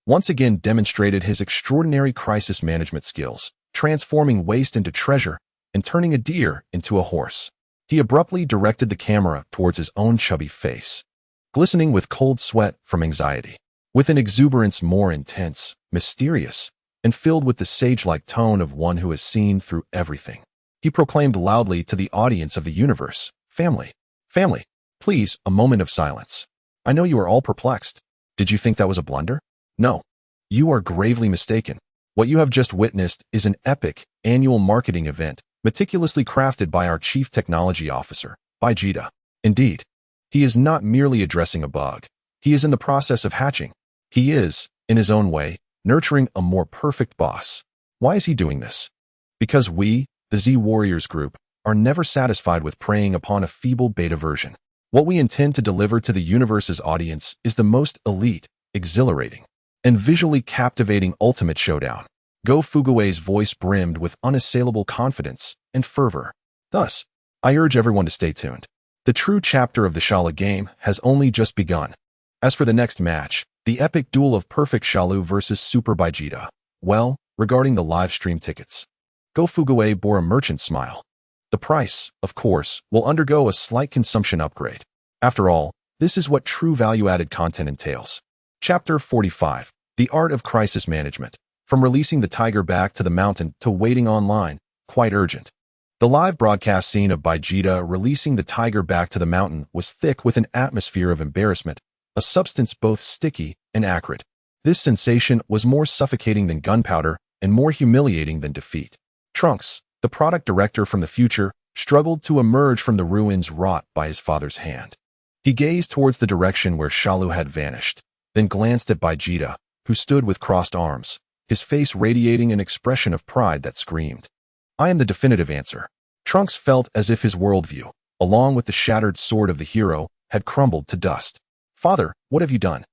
Speaker 1: once again demonstrated his extraordinary crisis management skills, transforming waste into treasure and turning a deer into a horse. He abruptly directed the camera towards his own chubby face, glistening with cold sweat from anxiety. With an exuberance more intense, mysterious, and filled with the sage-like tone of one who has seen through everything, he proclaimed loudly to the audience of the universe, "Family, family, please, a moment of silence. I know you are all perplexed. Did you think that was a blunder? No. You are gravely mistaken. What you have just witnessed is an epic annual marketing event meticulously crafted by our Chief Technology Officer, Baijida. Indeed, he is not merely addressing a bug. He is in the process of hatching. He is, in his own way, nurturing a more perfect boss. Why is he doing this? Because we, the Z Warriors Group, are never satisfied with preying upon a feeble beta version. What we intend to deliver to the universe's audience is the most elite, exhilarating, and visually captivating ultimate showdown. Go Fugue's voice brimmed with unassailable confidence and fervor. Thus, I urge everyone to stay tuned. The true chapter of the Shala game has only just begun. As for the next match, the epic duel of Perfect Shalu versus Super Baijida, well, regarding the live stream tickets, Go Fugue bore a merchant smile. The price, of course, will undergo a slight consumption upgrade. After all, this is what true value-added content entails. Chapter 45. The Art of Crisis Management. From releasing the tiger back to the mountain to waiting online, quite urgent. The live broadcast scene of Baijida releasing the tiger back to the mountain was thick with an atmosphere of embarrassment, a substance both sticky and acrid. This sensation was more suffocating than gunpowder and more humiliating than defeat. Trunks, the product director from the future, struggled to emerge from the ruins wrought by his father's hand. He gazed towards the direction where Shalu had vanished, then glanced at Baijida, who stood with crossed arms, his face radiating an expression of pride that screamed, "I am the definitive answer." Trunks felt as if his worldview, along with the shattered sword of the hero, had crumbled to dust. "Father, what have you done?"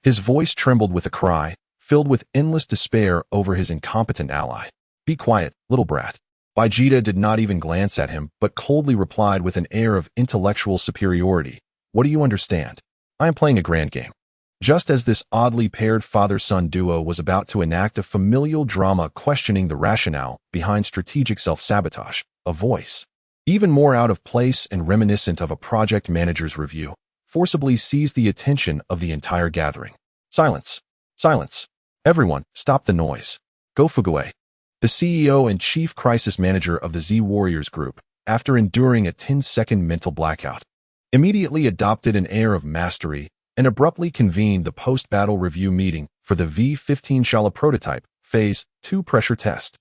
Speaker 1: His voice trembled with a cry, filled with endless despair over his incompetent ally. "Be quiet, little brat." Baijida did not even glance at him, but coldly replied with an air of intellectual superiority, "What do you understand? I am playing a grand game." Just as this oddly paired father-son duo was about to enact a familial drama questioning the rationale behind strategic self-sabotage, a voice, even more out of place and reminiscent of a project manager's review, forcibly seized the attention of the entire gathering. "Silence! Silence! Everyone, stop the noise." Go Fugue, the CEO and chief crisis manager of the Z Warriors Group, after enduring a 10-second mental blackout, immediately adopted an air of mastery and abruptly convened the post-battle review meeting for the V-15 Shala prototype Phase 2 pressure test.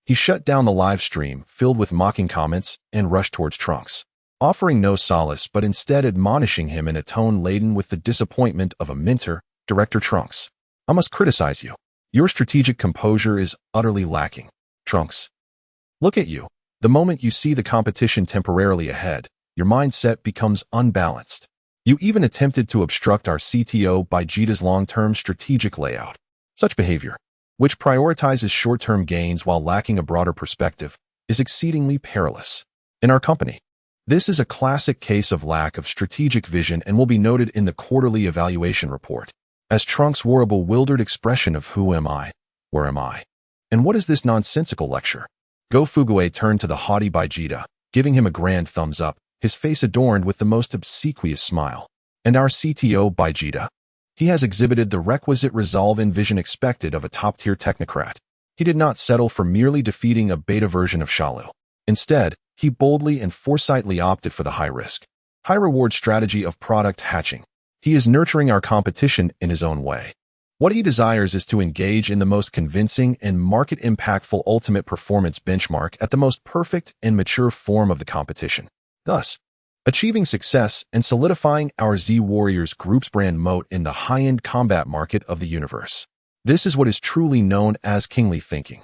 Speaker 1: He shut down the live stream, filled with mocking comments, and rushed towards Trunks, offering no solace but instead admonishing him in a tone laden with the disappointment of a mentor. "Director Trunks, I must criticize you. Your strategic composure is utterly lacking. Trunks, look at you. The moment you see the competition temporarily ahead, your mindset becomes unbalanced. You even attempted to obstruct our CTO Baijida's long-term strategic layout. Such behavior, which prioritizes short-term gains while lacking a broader perspective, is exceedingly perilous. In our company, this is a classic case of lack of strategic vision and will be noted in the quarterly evaluation report, as Trunks wore a bewildered expression of "Who am I? Where am I? And what is this nonsensical lecture?" Go Fugue turned to the haughty Baijida, giving him a grand thumbs up, his face adorned with the most obsequious smile. "And our CTO Baijida? He has exhibited the requisite resolve and vision expected of a top-tier technocrat. He did not settle for merely defeating a beta version of Shalu. Instead, he boldly and foresightly opted for the high-risk, high-reward strategy of product hatching. He is nurturing our competition in his own way. What he desires is to engage in the most convincing and market-impactful ultimate performance benchmark at the most perfect and mature form of the competition, thus achieving success and solidifying our Z Warriors Group's brand moat in the high-end combat market of the universe. This is what is truly known as kingly thinking.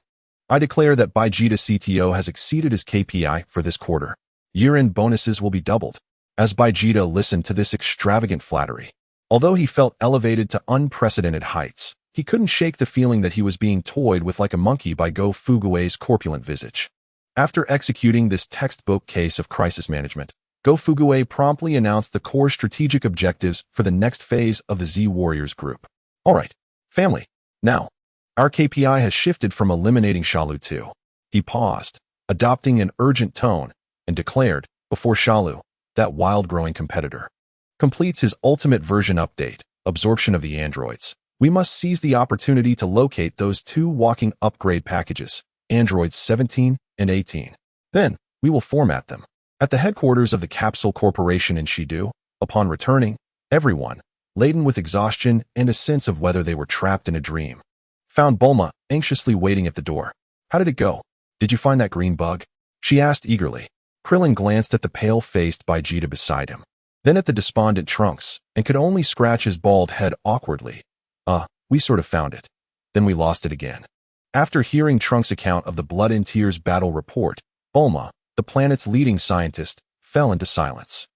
Speaker 1: I declare that Baijida CTO has exceeded his KPI for this quarter. Year-end bonuses will be doubled." As Baijida listened to this extravagant flattery, although he felt elevated to unprecedented heights, he couldn't shake the feeling that he was being toyed with like a monkey by Go Fugue's corpulent visage. After executing this textbook case of crisis management, Go Fugue promptly announced the core strategic objectives for the next phase of the Z Warriors Group. "All right, family. Now, our KPI has shifted from eliminating Shalu to He paused, adopting an urgent tone, and declared, before Shalu, that wild-growing competitor, completes his ultimate version update, absorption of the androids, we must seize the opportunity to locate those two walking upgrade packages, androids 17 and 18. Then, we will format them. At the headquarters of the Capsule Corporation in Shidu, upon returning, everyone, laden with exhaustion and a sense of whether they were trapped in a dream, found Bulma anxiously waiting at the door. How did it go? Did you find that green bug? She asked eagerly. Krillin glanced at the pale-faced Vegeta beside him, then at the despondent Trunks, and could only scratch his bald head awkwardly. We sort of found it. Then we lost it again. After hearing Trunks' account of the Blood and Tears battle report, Bulma, the planet's leading scientist, fell into silence.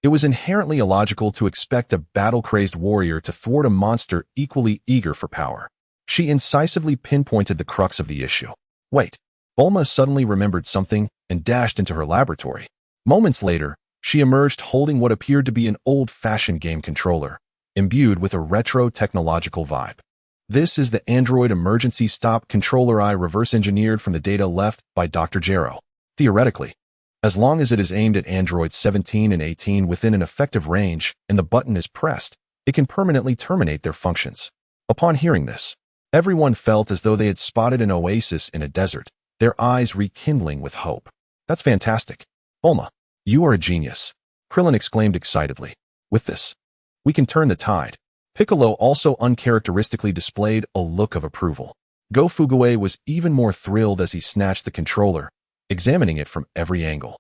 Speaker 1: It was inherently illogical to expect a battle-crazed warrior to thwart a monster equally eager for power. She incisively pinpointed the crux of the issue. Wait. Bulma suddenly remembered something and dashed into her laboratory. Moments later, she emerged holding what appeared to be an old-fashioned game controller, imbued with a retro technological vibe. This is the Android Emergency Stop Controller I reverse-engineered from the data left by Dr. Gero. Theoretically, as long as it is aimed at androids 17 and 18 within an effective range and the button is pressed, it can permanently terminate their functions. Upon hearing this, everyone felt as though they had spotted an oasis in a desert, their eyes rekindling with hope. That's fantastic. Bulma, you are a genius, Krillin exclaimed excitedly. With this, we can turn the tide. Piccolo also uncharacteristically displayed a look of approval. Go-Fuguei was even more thrilled as he snatched the controller, examining it from every angle,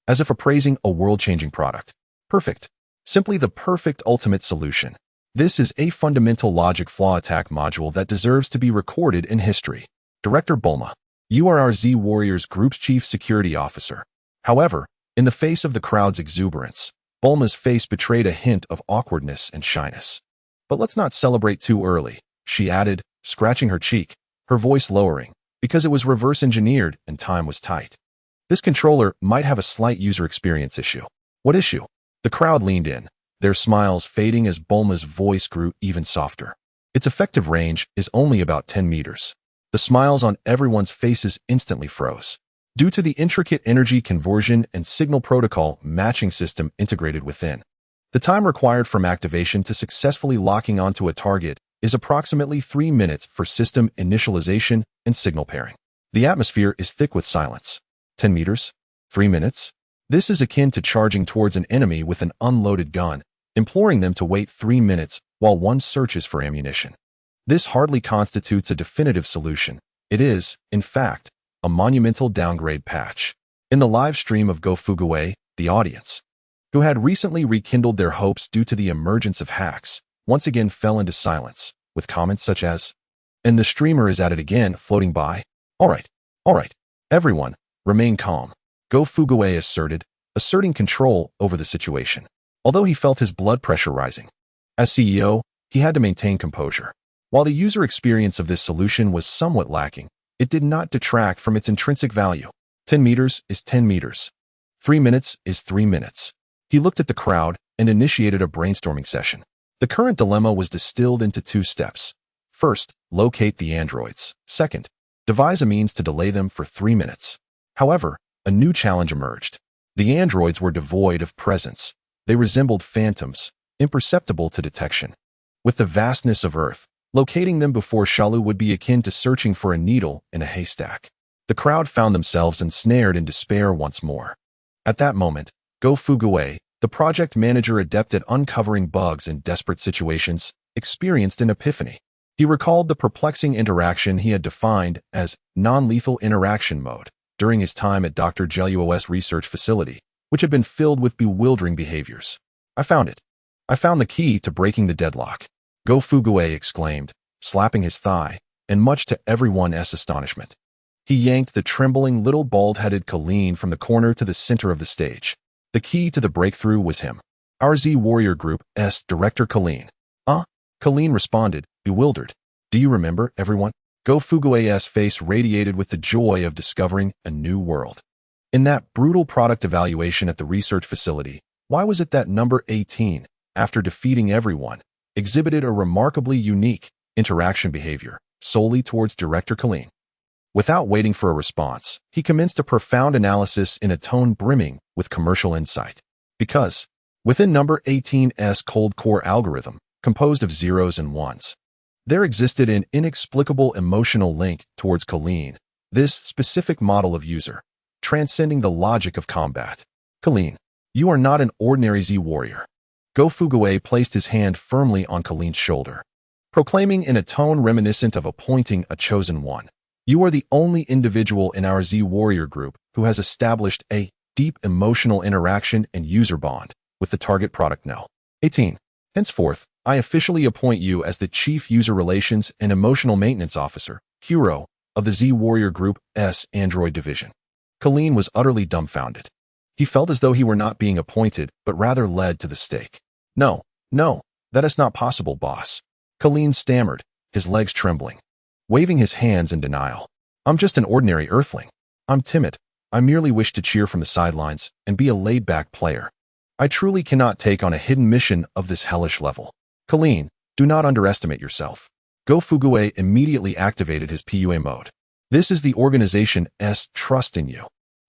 Speaker 1: as if appraising a world-changing product. Perfect. Simply the perfect ultimate solution. This is a fundamental logic flaw attack module that deserves to be recorded in history. Director Bulma, you are our Z Warriors Group's Chief Security Officer. However, in the face of the crowd's exuberance, Bulma's face betrayed a hint of awkwardness and shyness. But let's not celebrate too early, she added, scratching her cheek, her voice lowering, because it was reverse-engineered and time was tight. This controller might have a slight user experience issue. What issue? The crowd leaned in, their smiles fading as Bulma's voice grew even softer. Its effective range is only about 10 meters. The smiles on everyone's faces instantly froze. Due to the intricate energy conversion and signal protocol matching system integrated within, the time required from activation to successfully locking onto a target is approximately 3 minutes for system initialization and signal pairing. The atmosphere is thick with silence. 10 meters? 3 minutes? This is akin to charging towards an enemy with an unloaded gun, imploring them to wait 3 minutes while one searches for ammunition. This hardly constitutes a definitive solution. It is, in fact, a monumental downgrade patch. In the live stream of Go-Fuguei, the audience, who had recently rekindled their hopes due to the emergence of hacks, once again fell into silence, with comments such as, "And the streamer is at it again, floating by. All right, everyone, remain calm," Go-Fuguei asserting control over the situation. Although he felt his blood pressure rising, as CEO, he had to maintain composure. While the user experience of this solution was somewhat lacking, it did not detract from its intrinsic value. 10 meters is 10 meters. 3 minutes is 3 minutes. He looked at the crowd and initiated a brainstorming session. The current dilemma was distilled into 2 steps. First, locate the androids. Second, devise a means to delay them for 3 minutes. However, a new challenge emerged. The androids were devoid of presence. They resembled phantoms, imperceptible to detection. With the vastness of Earth, locating them before Shalu would be akin to searching for a needle in a haystack. The crowd found themselves ensnared in despair once more. At that moment, Go-Fuguei, the project manager adept at uncovering bugs in desperate situations, experienced an epiphany. He recalled the perplexing interaction he had defined as non-lethal interaction mode during his time at Dr. Geluo's research facility, which had been filled with bewildering behaviors. I found it. I found the key to breaking the deadlock, Go-Fuguei exclaimed, slapping his thigh, and much to everyone's astonishment. He yanked the trembling little bald-headed Colleen from the corner to the center of the stage. The key to the breakthrough was him. Our Z Warrior Group's Director Colleen. Colleen responded, bewildered. Do you remember, everyone? Go-Fuguei's face radiated with the joy of discovering a new world. In that brutal product evaluation at the research facility, why was it that number 18, after defeating everyone, exhibited a remarkably unique interaction behavior solely towards Director Colleen? Without waiting for a response, he commenced a profound analysis in a tone brimming with commercial insight. Because, within number 18's cold core algorithm, composed of zeros and ones, there existed an inexplicable emotional link towards Colleen, this specific model of user, transcending the logic of combat. Colleen, you are not an ordinary Z warrior. Go Fuguei placed his hand firmly on Colleen's shoulder, proclaiming in a tone reminiscent of appointing a chosen one. You are the only individual in our Z warrior group who has established a deep emotional interaction and user bond with the target product No. 18. Henceforth, I officially appoint you as the Chief User Relations and Emotional Maintenance Officer, Hero, of the Z Warrior Group's Android Division. Colleen was utterly dumbfounded. He felt as though he were not being appointed, but rather led to the stake. No, that is not possible, boss. Colleen stammered, his legs trembling, waving his hands in denial. I'm just an ordinary earthling. I'm timid. I merely wish to cheer from the sidelines and be a laid-back player. I truly cannot take on a hidden mission of this hellish level. Colleen, do not underestimate yourself. Go Fuguei immediately activated his PUA mode. This is the organization's trust in you.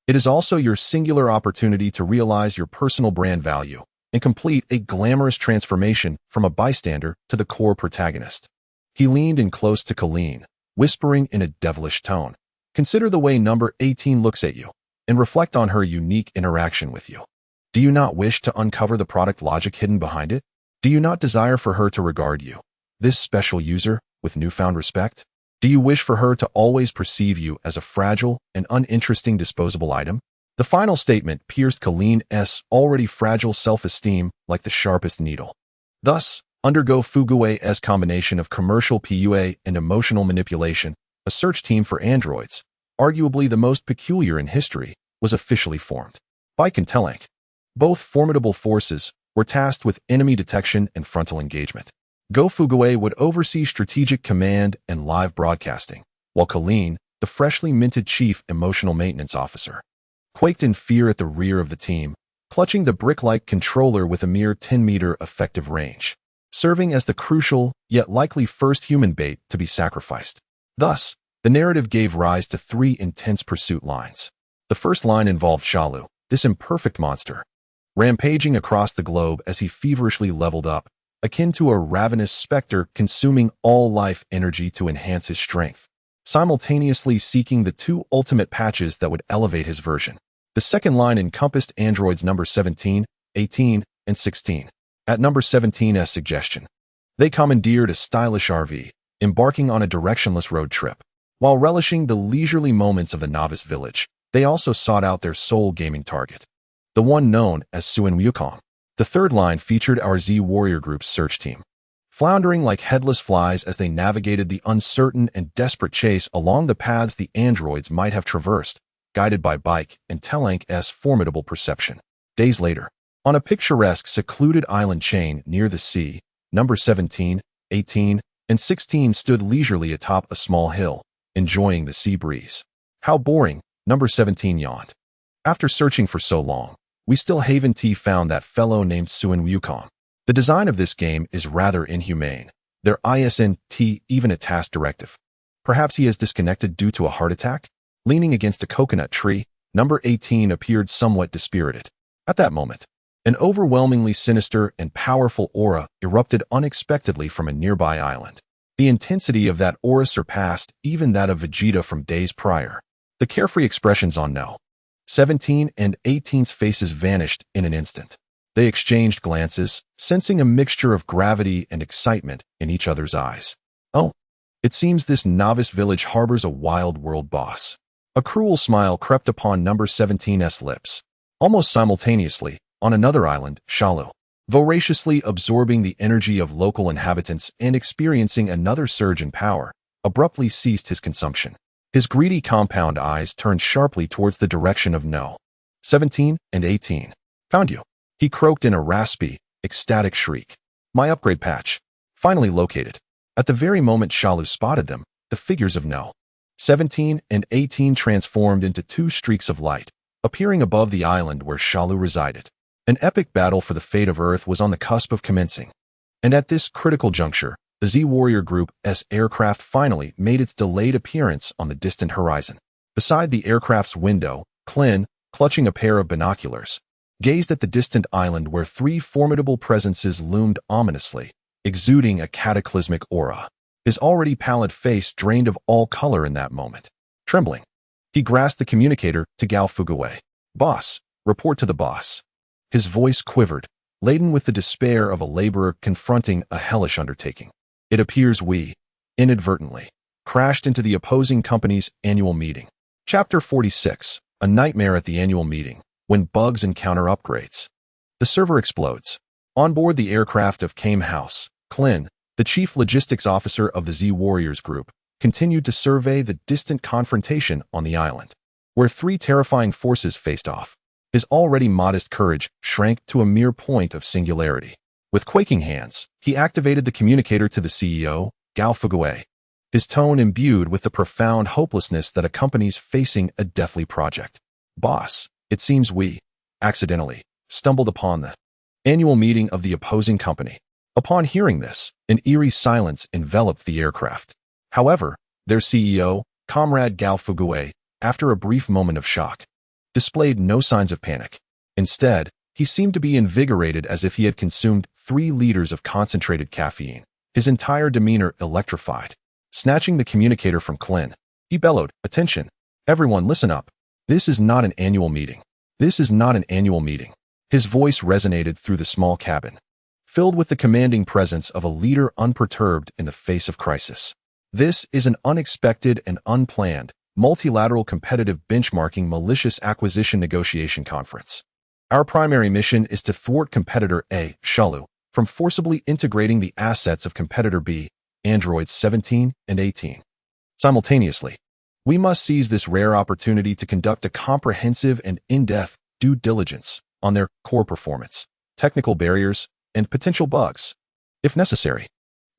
Speaker 1: It is also your singular opportunity to realize your personal brand value and complete a glamorous transformation from a bystander to the core protagonist. He leaned in close to Colleen, whispering in a devilish tone. Consider the way number 18 looks at you and reflect on her unique interaction with you. Do you not wish to uncover the product logic hidden behind it? Do you not desire for her to regard you, this special user, with newfound respect? Do you wish for her to always perceive you as a fragile and uninteresting disposable item? The final statement pierced Colleen's already fragile self-esteem like the sharpest needle. Thus, under Go Fuguei's combination of commercial PUA and emotional manipulation, a search team for androids, arguably the most peculiar in history, was officially formed. Bike and Telank, both formidable forces, were tasked with enemy detection and frontal engagement. Go Fuguei would oversee strategic command and live broadcasting, while Colleen, the freshly minted chief emotional maintenance officer, quaked in fear at the rear of the team, clutching the brick-like controller with a mere 10-meter effective range, serving as the crucial, yet likely first human bait to be sacrificed. Thus, the narrative gave rise to 3 intense pursuit lines. The first line involved Shalu, this imperfect monster, rampaging across the globe as he feverishly leveled up, akin to a ravenous specter consuming all life energy to enhance his strength, simultaneously seeking the 2 ultimate patches that would elevate his version. The second line encompassed androids number 17, 18, and 16. At number 17's suggestion, they commandeered a stylish RV, embarking on a directionless road trip. While relishing the leisurely moments of the novice village, they also sought out their sole gaming target, the one known as Suen Wukong. The third line featured our Z Warrior Group's search team, floundering like headless flies as they navigated the uncertain and desperate chase along the paths the androids might have traversed, guided by Bike and Telank's formidable perception. Days later, on a picturesque secluded island chain near the sea, number 17, 18, and 16 stood leisurely atop a small hill, enjoying the sea breeze. How boring, number 17 yawned. After searching for so long, we still haven't found that fellow named Suen Wukong. The design of this game is rather inhumane. There isn't even a task directive. Perhaps he has disconnected due to a heart attack? Leaning against a coconut tree, number 18 appeared somewhat dispirited. At that moment, an overwhelmingly sinister and powerful aura erupted unexpectedly from a nearby island. The intensity of that aura surpassed even that of Vegeta from days prior. The carefree expressions on No. 17 and 18's faces vanished in an instant. They exchanged glances, sensing a mixture of gravity and excitement in each other's eyes. Oh, it seems this novice village harbors a wild world boss. A cruel smile crept upon number 17's lips. Almost simultaneously, on another island, Shalu, voraciously absorbing the energy of local inhabitants and experiencing another surge in power, abruptly ceased his consumption. His greedy compound eyes turned sharply towards the direction of No. 17 and 18. Found you, he croaked in a raspy, ecstatic shriek. My upgrade patch. Finally located. At the very moment Shalu spotted them, the figures of No. 17 and 18 transformed into 2 streaks of light, appearing above the island where Shalu resided. An epic battle for the fate of Earth was on the cusp of commencing. And at this critical juncture, The Z Warrior Group's aircraft finally made its delayed appearance on the distant horizon. Beside the aircraft's window, Clint, clutching a pair of binoculars, gazed at the distant island where three formidable presences loomed ominously, exuding a cataclysmic aura. His already pallid face drained of all color in that moment. Trembling, he grasped the communicator to Gao Fugaway. "Boss, report to the boss." His voice quivered, laden with the despair of a laborer confronting a hellish undertaking. "It appears we, inadvertently, crashed into the opposing company's annual meeting." Chapter 46, A Nightmare at the Annual Meeting, when bugs encounter upgrades. The server explodes. On board the aircraft of Kame House, Clint, the chief logistics officer of the Z Warriors Group, continued to survey the distant confrontation on the island, where three terrifying forces faced off. His already modest courage shrank to a mere point of singularity. With quaking hands, he activated the communicator to the CEO, Gao Fugaway, his tone imbued with the profound hopelessness that accompanies facing a deathly project. "Boss, it seems we, accidentally, stumbled upon the annual meeting of the opposing company." Upon hearing this, an eerie silence enveloped the aircraft. However, their CEO, Comrade Gao Fugaway, after a brief moment of shock, displayed no signs of panic. Instead, he seemed to be invigorated as if he had consumed 3 liters of concentrated caffeine, his entire demeanor electrified. Snatching the communicator from Clint, he bellowed, "Attention! Everyone listen up. This is not an annual meeting. This is not an annual meeting." His voice resonated through the small cabin, filled with the commanding presence of a leader unperturbed in the face of crisis. "This is an unexpected and unplanned, multilateral competitive benchmarking malicious acquisition negotiation conference. Our primary mission is to thwart competitor A, Shalu, from forcibly integrating the assets of competitor B, Androids 17 and 18. Simultaneously, we must seize this rare opportunity to conduct a comprehensive and in-depth due diligence on their core performance, technical barriers, and potential bugs. If necessary,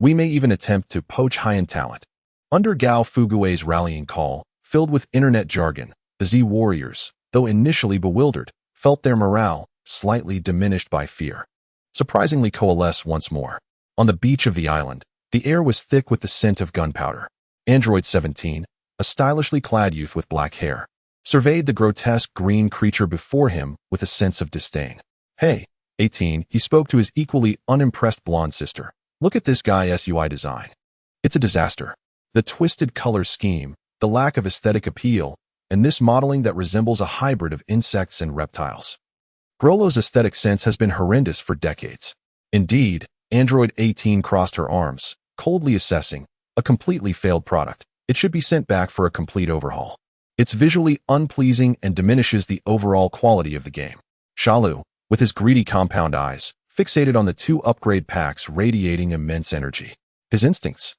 Speaker 1: we may even attempt to poach high-end talent." Under Gao Fugaway's rallying call, filled with internet jargon, the Z Warriors, though initially bewildered, felt their morale, slightly diminished by fear, surprisingly coalesce once more. On the beach of the island, the air was thick with the scent of gunpowder. Android 17, a stylishly clad youth with black hair, surveyed the grotesque green creature before him with a sense of disdain. "Hey, 18, he spoke to his equally unimpressed blonde sister. "Look at this guy's UI design. It's a disaster. The twisted color scheme, the lack of aesthetic appeal, and this modeling that resembles a hybrid of insects and reptiles. Grolo's aesthetic sense has been horrendous for decades." Indeed, Android 18 crossed her arms, coldly assessing, a completely failed product. It should be sent back for a complete overhaul. It's visually unpleasing and diminishes the overall quality of the game. Shalu, with his greedy compound eyes, fixated on the 2 upgrade packs radiating immense energy. His instincts,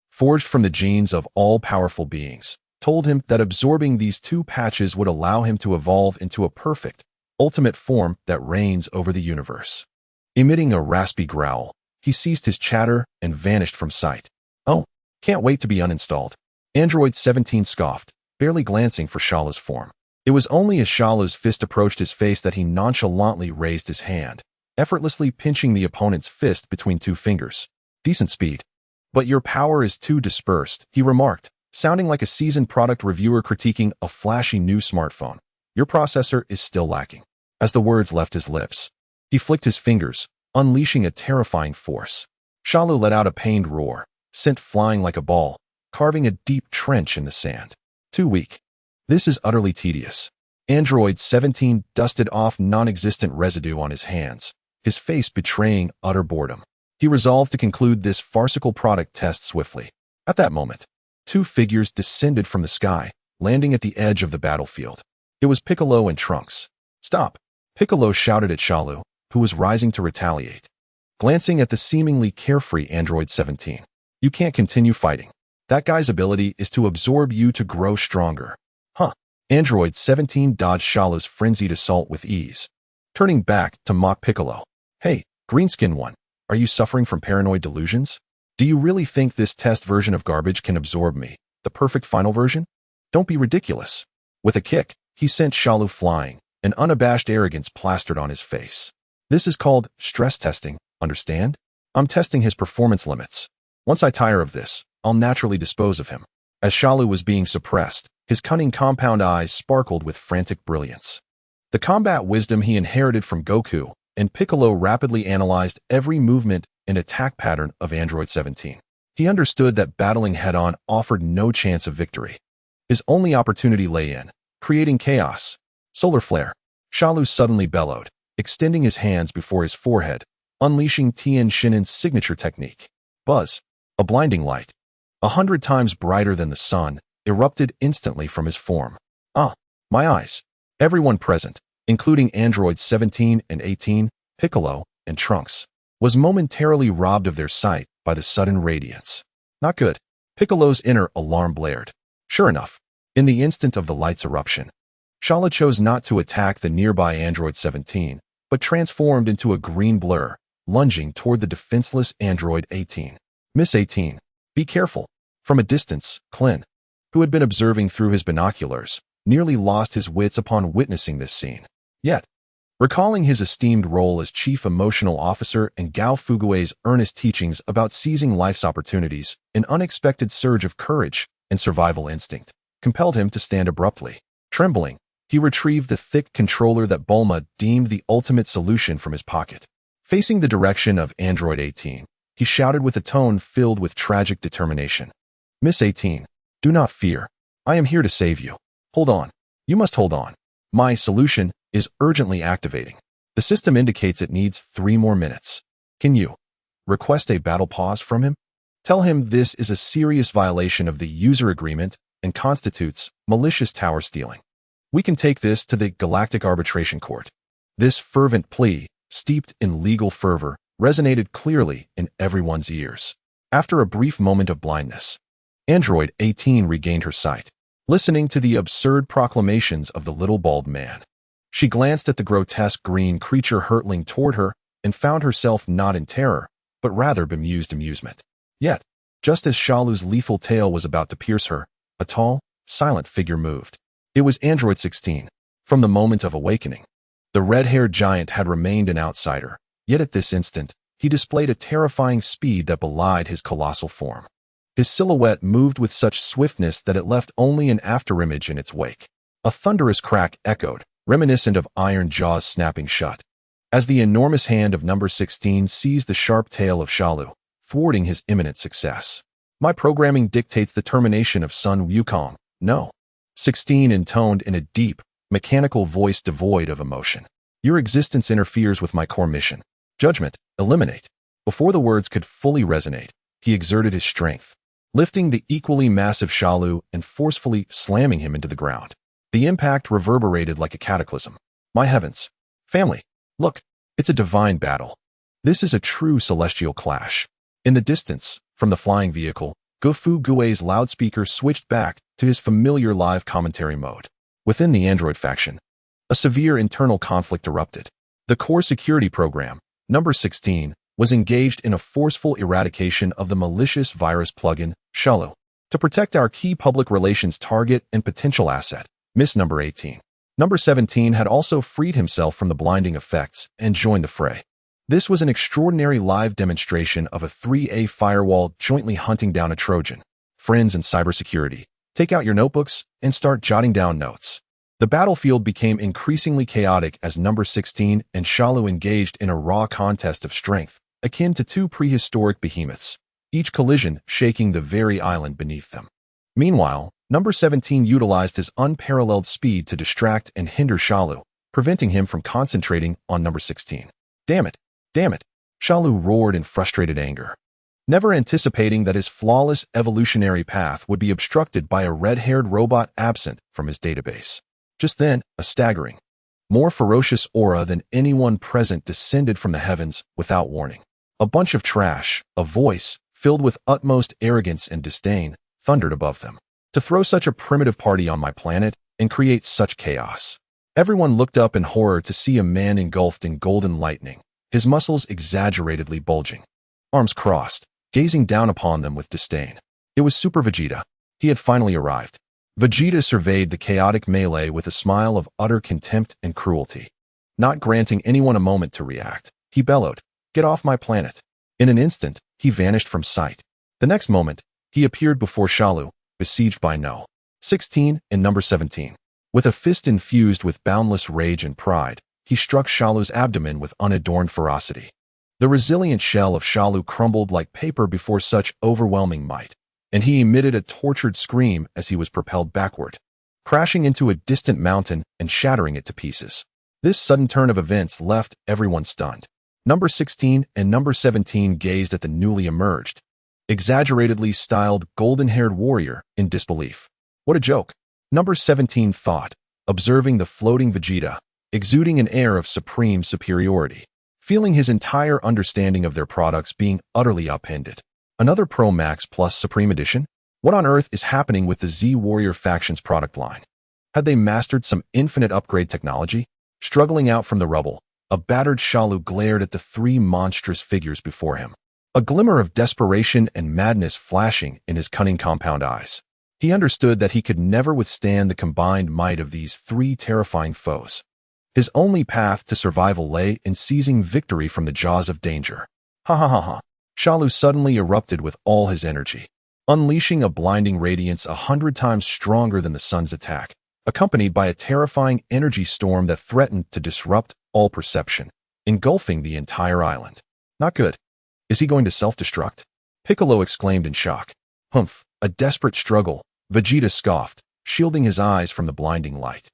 Speaker 1: forged from the genes of all-powerful beings, told him that absorbing these 2 patches would allow him to evolve into a perfect, ultimate form that reigns over the universe. Emitting a raspy growl, he ceased his chatter and vanished from sight. "Oh, can't wait to be uninstalled." Android 17 scoffed, barely glancing for Shalu's form. It was only as Shalu's fist approached his face that he nonchalantly raised his hand, effortlessly pinching the opponent's fist between 2 fingers. "Decent speed. But your power is too dispersed," he remarked, sounding like a seasoned product reviewer critiquing a flashy new smartphone. "Your processor is still lacking." As the words left his lips, he flicked his fingers, unleashing a terrifying force. Shalu let out a pained roar, sent flying like a ball, carving a deep trench in the sand. "Too weak. This is utterly tedious." Android 17 dusted off non-existent residue on his hands, his face betraying utter boredom. He resolved to conclude this farcical product test swiftly. At that moment, 2 figures descended from the sky, landing at the edge of the battlefield. It was Piccolo and Trunks. "Stop!" Piccolo shouted at Shalu, who was rising to retaliate. Glancing at the seemingly carefree Android 17, "You can't continue fighting. That guy's ability is to absorb you to grow stronger." "Huh." Android 17 dodged Shalu's frenzied assault with ease, turning back to mock Piccolo. "Hey, Greenskin one, are you suffering from paranoid delusions? Do you really think this test version of garbage can absorb me, the perfect final version? Don't be ridiculous." With a kick, he sent Shalu flying, an unabashed arrogance plastered on his face. "This is called stress testing, understand? I'm testing his performance limits." Once I tire of this, I'll naturally dispose of him. As Shalu was being suppressed, his cunning compound eyes sparkled with frantic brilliance. The combat wisdom he inherited from Goku and Piccolo rapidly analyzed every movement and attack pattern of Android 17. He understood that battling head-on offered no chance of victory. His only opportunity lay in creating chaos. Solar flare. Shalu suddenly bellowed, extending his hands before his forehead, unleashing Tien Shinen's signature technique. Buzz. A blinding light, 100 times brighter than the sun, erupted instantly from his form. My eyes. Everyone present, including androids 17 and 18, Piccolo, and Trunks, was momentarily robbed of their sight by the sudden radiance. Not good. Piccolo's inner alarm blared. Sure enough, in the instant of the light's eruption, Shala chose not to attack the nearby android 17, but transformed into a green blur, lunging toward the defenseless android 18. Miss 18, be careful. From a distance, Klin, who had been observing through his binoculars, nearly lost his wits upon witnessing this scene. Yet, recalling his esteemed role as chief emotional officer and Gao Fugue's earnest teachings about seizing life's opportunities, an unexpected surge of courage and survival instinct compelled him to stand abruptly. Trembling, he retrieved the thick controller that Bulma deemed the ultimate solution from his pocket. Facing the direction of Android 18, he shouted with a tone filled with tragic determination. Miss 18, do not fear. I am here to save you. Hold on. You must hold on. My solution is urgently activating. The system indicates it needs 3 more minutes. Can you request a battle pause from him? Tell him this is a serious violation of the user agreement and constitutes malicious tower stealing. We can take this to the Galactic Arbitration Court. This fervent plea, steeped in legal fervor, resonated clearly in everyone's ears. After a brief moment of blindness, Android 18 regained her sight, listening to the absurd proclamations of the little bald man. She glanced at the grotesque green creature hurtling toward her and found herself not in terror, but rather bemused amusement. Yet, just as Shalu's lethal tail was about to pierce her, a tall, silent figure moved. It was Android 16. From the moment of awakening, the red-haired giant had remained an outsider, yet at this instant, he displayed a terrifying speed that belied his colossal form. His silhouette moved with such swiftness that it left only an afterimage in its wake. A thunderous crack echoed, reminiscent of iron jaws snapping shut, as the enormous hand of number 16 seized the sharp tail of Shalu, thwarting his imminent success. My programming dictates the termination of Sun Wukong. No. 16 intoned in a deep, mechanical voice devoid of emotion. Your existence interferes with my core mission. Judgment, eliminate. Before the words could fully resonate, he exerted his strength, lifting the equally massive Shalu and forcefully slamming him into the ground. The impact reverberated like a cataclysm. My heavens. Family, look, it's a divine battle. This is a true celestial clash. In the distance, from the flying vehicle, Gofu Gue's loudspeaker switched back to his familiar live commentary mode. Within the android faction, a severe internal conflict erupted. The core security program, number 16, was engaged in a forceful eradication of the malicious virus plugin, Shalu, to protect our key public relations target and potential asset, Miss number 18. Number 17 had also freed himself from the blinding effects and joined the fray. This was an extraordinary live demonstration of a 3A firewall jointly hunting down a Trojan. Friends in cybersecurity, take out your notebooks and start jotting down notes. The battlefield became increasingly chaotic as number 16 and Shalu engaged in a raw contest of strength, akin to 2 prehistoric behemoths, each collision shaking the very island beneath them. Meanwhile, number 17 utilized his unparalleled speed to distract and hinder Shalu, preventing him from concentrating on number 16. Damn it! Damn it! Shalu roared in frustrated anger, never anticipating that his flawless evolutionary path would be obstructed by a red-haired robot absent from his database. Just then, a staggering, more ferocious aura than anyone present descended from the heavens without warning. A bunch of trash, a voice, filled with utmost arrogance and disdain, thundered above them. To throw such a primitive party on my planet and create such chaos. Everyone looked up in horror to see a man engulfed in golden lightning, his muscles exaggeratedly bulging, arms crossed, gazing down upon them with disdain. It was Super Vegeta. He had finally arrived. Vegeta surveyed the chaotic melee with a smile of utter contempt and cruelty. Not granting anyone a moment to react, he bellowed, "Get off my planet." In an instant, he vanished from sight. The next moment, he appeared before Shalu, besieged by No. 16 and number 17. With a fist infused with boundless rage and pride, he struck Shalu's abdomen with unadorned ferocity. The resilient shell of Shalu crumbled like paper before such overwhelming might, and he emitted a tortured scream as he was propelled backward, crashing into a distant mountain and shattering it to pieces. This sudden turn of events left everyone stunned. Number 16 and number 17 gazed at the newly emerged, exaggeratedly styled golden-haired warrior in disbelief. What a joke, number 17 thought, observing the floating Vegeta, exuding an air of supreme superiority, feeling his entire understanding of their products being utterly upended. Another Pro Max Plus Supreme Edition? What on earth is happening with the Z Warrior Faction's product line? Had they mastered some infinite upgrade technology? Struggling out from the rubble, a battered Shalu glared at the three monstrous figures before him, a glimmer of desperation and madness flashing in his cunning compound eyes. He understood that he could never withstand the combined might of these three terrifying foes. His only path to survival lay in seizing victory from the jaws of danger. Ha ha ha ha. Shalu suddenly erupted with all his energy, unleashing a blinding radiance 100 times stronger than the sun's attack, accompanied by a terrifying energy storm that threatened to disrupt all perception, engulfing the entire island. Not good. Is he going to self-destruct? Piccolo exclaimed in shock. Humph, a desperate struggle, Vegeta scoffed, shielding his eyes from the blinding light.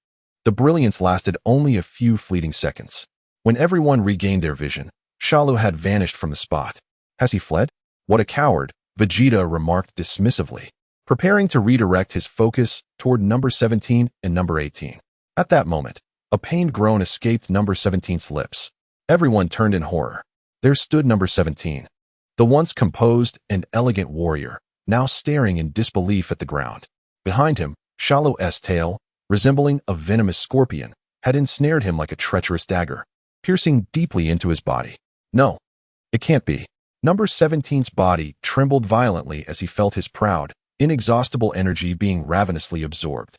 Speaker 1: The brilliance lasted only a few fleeting seconds. When everyone regained their vision, Shalu had vanished from the spot. Has he fled? What a coward, Vegeta remarked dismissively, preparing to redirect his focus toward number 17 and number 18. At that moment, a pained groan escaped number 17's lips. Everyone turned in horror. There stood number 17, the once composed and elegant warrior, now staring in disbelief at the ground. Behind him, Shalu's tail, resembling a venomous scorpion, had ensnared him like a treacherous dagger, piercing deeply into his body. No, it can't be. Number 17's body trembled violently as he felt his proud, inexhaustible energy being ravenously absorbed,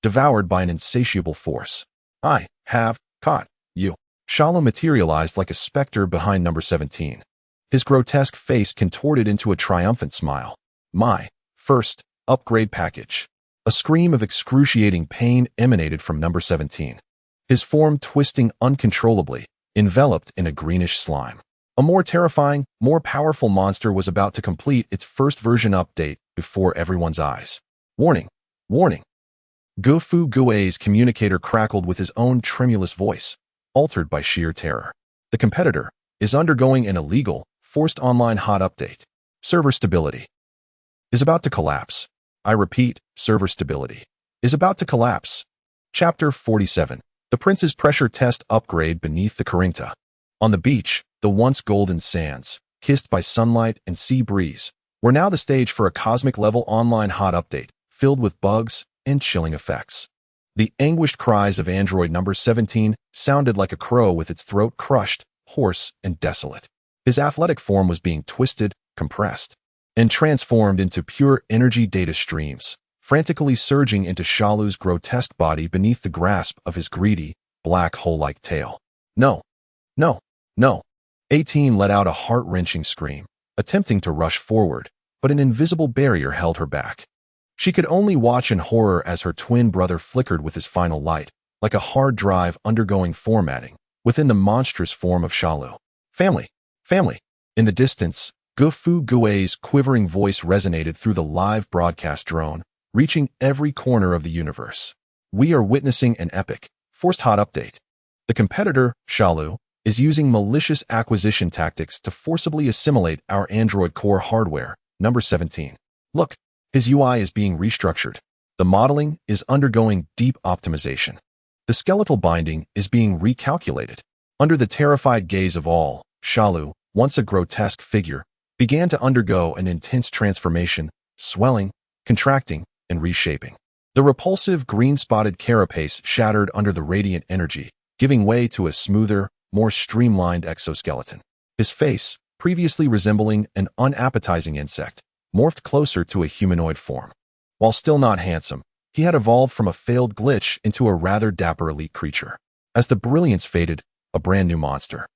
Speaker 1: devoured by an insatiable force. I have caught you. Shalu materialized like a specter behind number 17. His grotesque face contorted into a triumphant smile. My first upgrade package. A scream of excruciating pain emanated from number 17, his form twisting uncontrollably, enveloped in a greenish slime. A more terrifying, more powerful monster was about to complete its first version update before everyone's eyes. Warning! Warning! Gofu Gue's communicator crackled with his own tremulous voice, altered by sheer terror. The competitor is undergoing an illegal, forced online hot update. Server stability is about to collapse. I repeat, server stability is about to collapse. Chapter 47. The Prince's Pressure Test Upgrade Beneath the Carinta. On the beach, the once golden sands, kissed by sunlight and sea breeze, were now the stage for a cosmic-level online hot update, filled with bugs and chilling effects. The anguished cries of android number 17 sounded like a crow with its throat crushed, hoarse, and desolate. His athletic form was being twisted, compressed, and transformed into pure energy data streams, frantically surging into Shalu's grotesque body beneath the grasp of his greedy, black hole-like tail. No, no, no. 18 let out a heart-wrenching scream, attempting to rush forward, but an invisible barrier held her back. She could only watch in horror as her twin brother flickered with his final light, like a hard drive undergoing formatting, within the monstrous form of Shalu. Family! Family! In the distance, Gofu Gue's quivering voice resonated through the live broadcast drone, reaching every corner of the universe. We are witnessing an epic, forced hot update. The competitor, Shalu, is using malicious acquisition tactics to forcibly assimilate our Android core hardware, number 17. Look, his UI is being restructured. The modeling is undergoing deep optimization. The skeletal binding is being recalculated. Under the terrified gaze of all, Shalu, once a grotesque figure, began to undergo an intense transformation, swelling, contracting, and reshaping. The repulsive green-spotted carapace shattered under the radiant energy, giving way to a smoother, more streamlined exoskeleton. His face, previously resembling an unappetizing insect, morphed closer to a humanoid form. While still not handsome, he had evolved from a failed glitch into a rather dapper elite creature. As the brilliance faded, a brand new monster,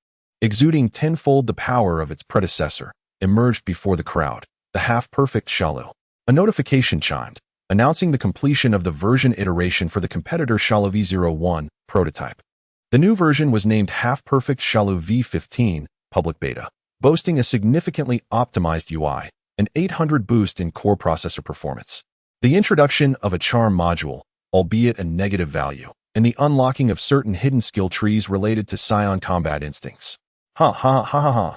Speaker 1: exuding tenfold the power of its predecessor, emerged before the crowd. the half-perfect Shalu. A notification chimed, announcing the completion of the version iteration for the competitor Shalu V01 prototype. The new version was named Half-Perfect Shalu V15 Public Beta, boasting a significantly optimized UI, an 800 boost in core processor performance, the introduction of a charm module, albeit a negative value, and the unlocking of certain hidden skill trees related to Scion combat instincts. Ha ha ha ha ha.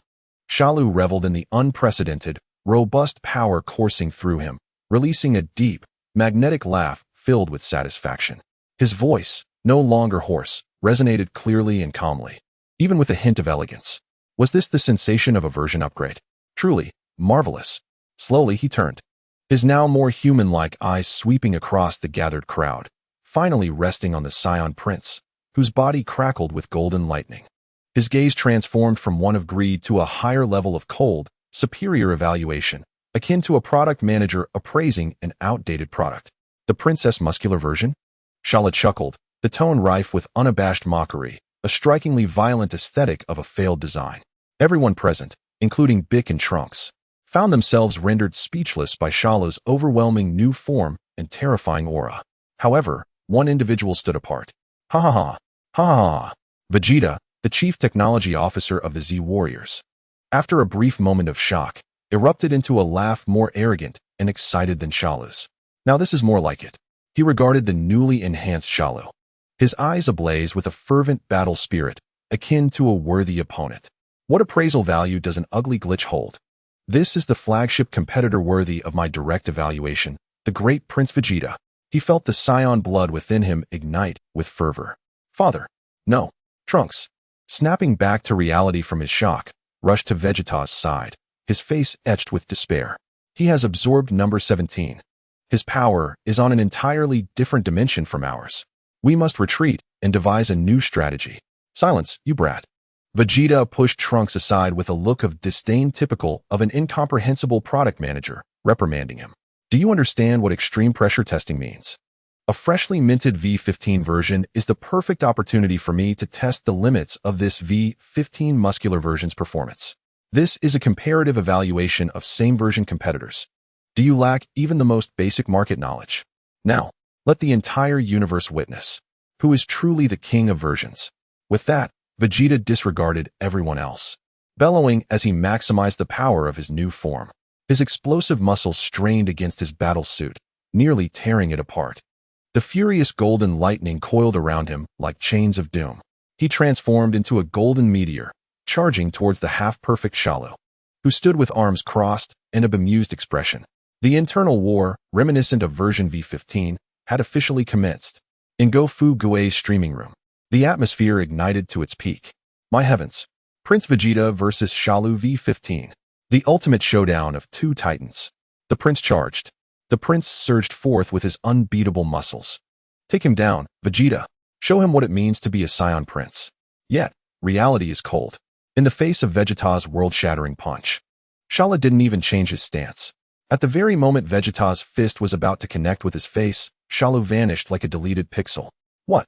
Speaker 1: Shalu reveled in the unprecedented, robust power coursing through him, releasing a deep, magnetic laugh filled with satisfaction. His voice, no longer hoarse, resonated clearly and calmly, even with a hint of elegance. Was this the sensation of a version upgrade? Truly, marvelous. Slowly he turned, his now more human-like eyes sweeping across the gathered crowd, finally resting on the Scion Prince, whose body crackled with golden lightning. His gaze transformed from one of greed to a higher level of cold, superior evaluation, akin to a product manager appraising an outdated product. The Princess Muscular version? Shala chuckled, the tone rife with unabashed mockery, a strikingly violent aesthetic of a failed design. Everyone present, including Bick and Trunks, found themselves rendered speechless by Shala's overwhelming new form and terrifying aura. However, one individual stood apart. Ha ha ha. Ha ha ha. Vegeta, the chief technology officer of the Z Warriors, after a brief moment of shock, erupted into a laugh more arrogant and excited than Shalu's. Now this is more like it. He regarded the newly enhanced Shalu, his eyes ablaze with a fervent battle spirit, akin to a worthy opponent. What appraisal value does an ugly glitch hold? This is the flagship competitor worthy of my direct evaluation, the great Prince Vegeta. He felt the Scion blood within him ignite with fervor. Father. No. Trunks, snapping back to reality from his shock, rushed to Vegeta's side, his face etched with despair. He has absorbed number 17. His power is on an entirely different dimension from ours. We must retreat and devise a new strategy. Silence, you brat. Vegeta pushed Trunks aside with a look of disdain typical of an incomprehensible product manager, reprimanding him. Do you understand what extreme pressure testing means? A freshly minted V15 version is the perfect opportunity for me to test the limits of this V15 muscular version's performance. This is a comparative evaluation of same version competitors. Do you lack even the most basic market knowledge? Now, let the entire universe witness who is truly the king of versions. With that, Vegeta disregarded everyone else, bellowing as he maximized the power of his new form. His explosive muscles strained against his battle suit, nearly tearing it apart. The furious golden lightning coiled around him like chains of doom. He transformed into a golden meteor, charging towards the half-perfect Shalu, who stood with arms crossed and a bemused expression. The internal war, reminiscent of version V15, had officially commenced. In Gofu Gue's streaming room, the atmosphere ignited to its peak. My heavens! Prince Vegeta versus Shalu V15. The ultimate showdown of two titans. The prince charged. The prince surged forth with his unbeatable muscles. Take him down, Vegeta. Show him what it means to be a Scion prince. Yet, reality is cold. In the face of Vegeta's world-shattering punch, Shala didn't even change his stance. At the very moment Vegeta's fist was about to connect with his face, Shalu vanished like a deleted pixel. What?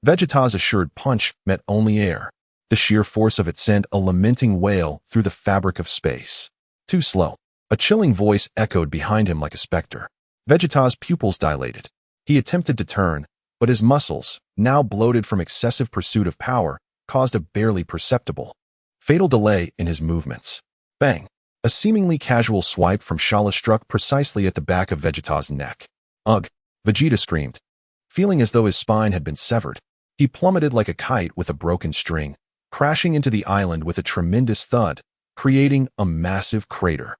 Speaker 1: Vegeta's assured punch met only air. The sheer force of it sent a lamenting wail through the fabric of space. Too slow. A chilling voice echoed behind him like a specter. Vegeta's pupils dilated. He attempted to turn, but his muscles, now bloated from excessive pursuit of power, caused a barely perceptible, fatal delay in his movements. Bang! A seemingly casual swipe from Shala struck precisely at the back of Vegeta's neck. Ugh! Vegeta screamed. Feeling as though his spine had been severed, he plummeted like a kite with a broken string, crashing into the island with a tremendous thud, creating a massive crater.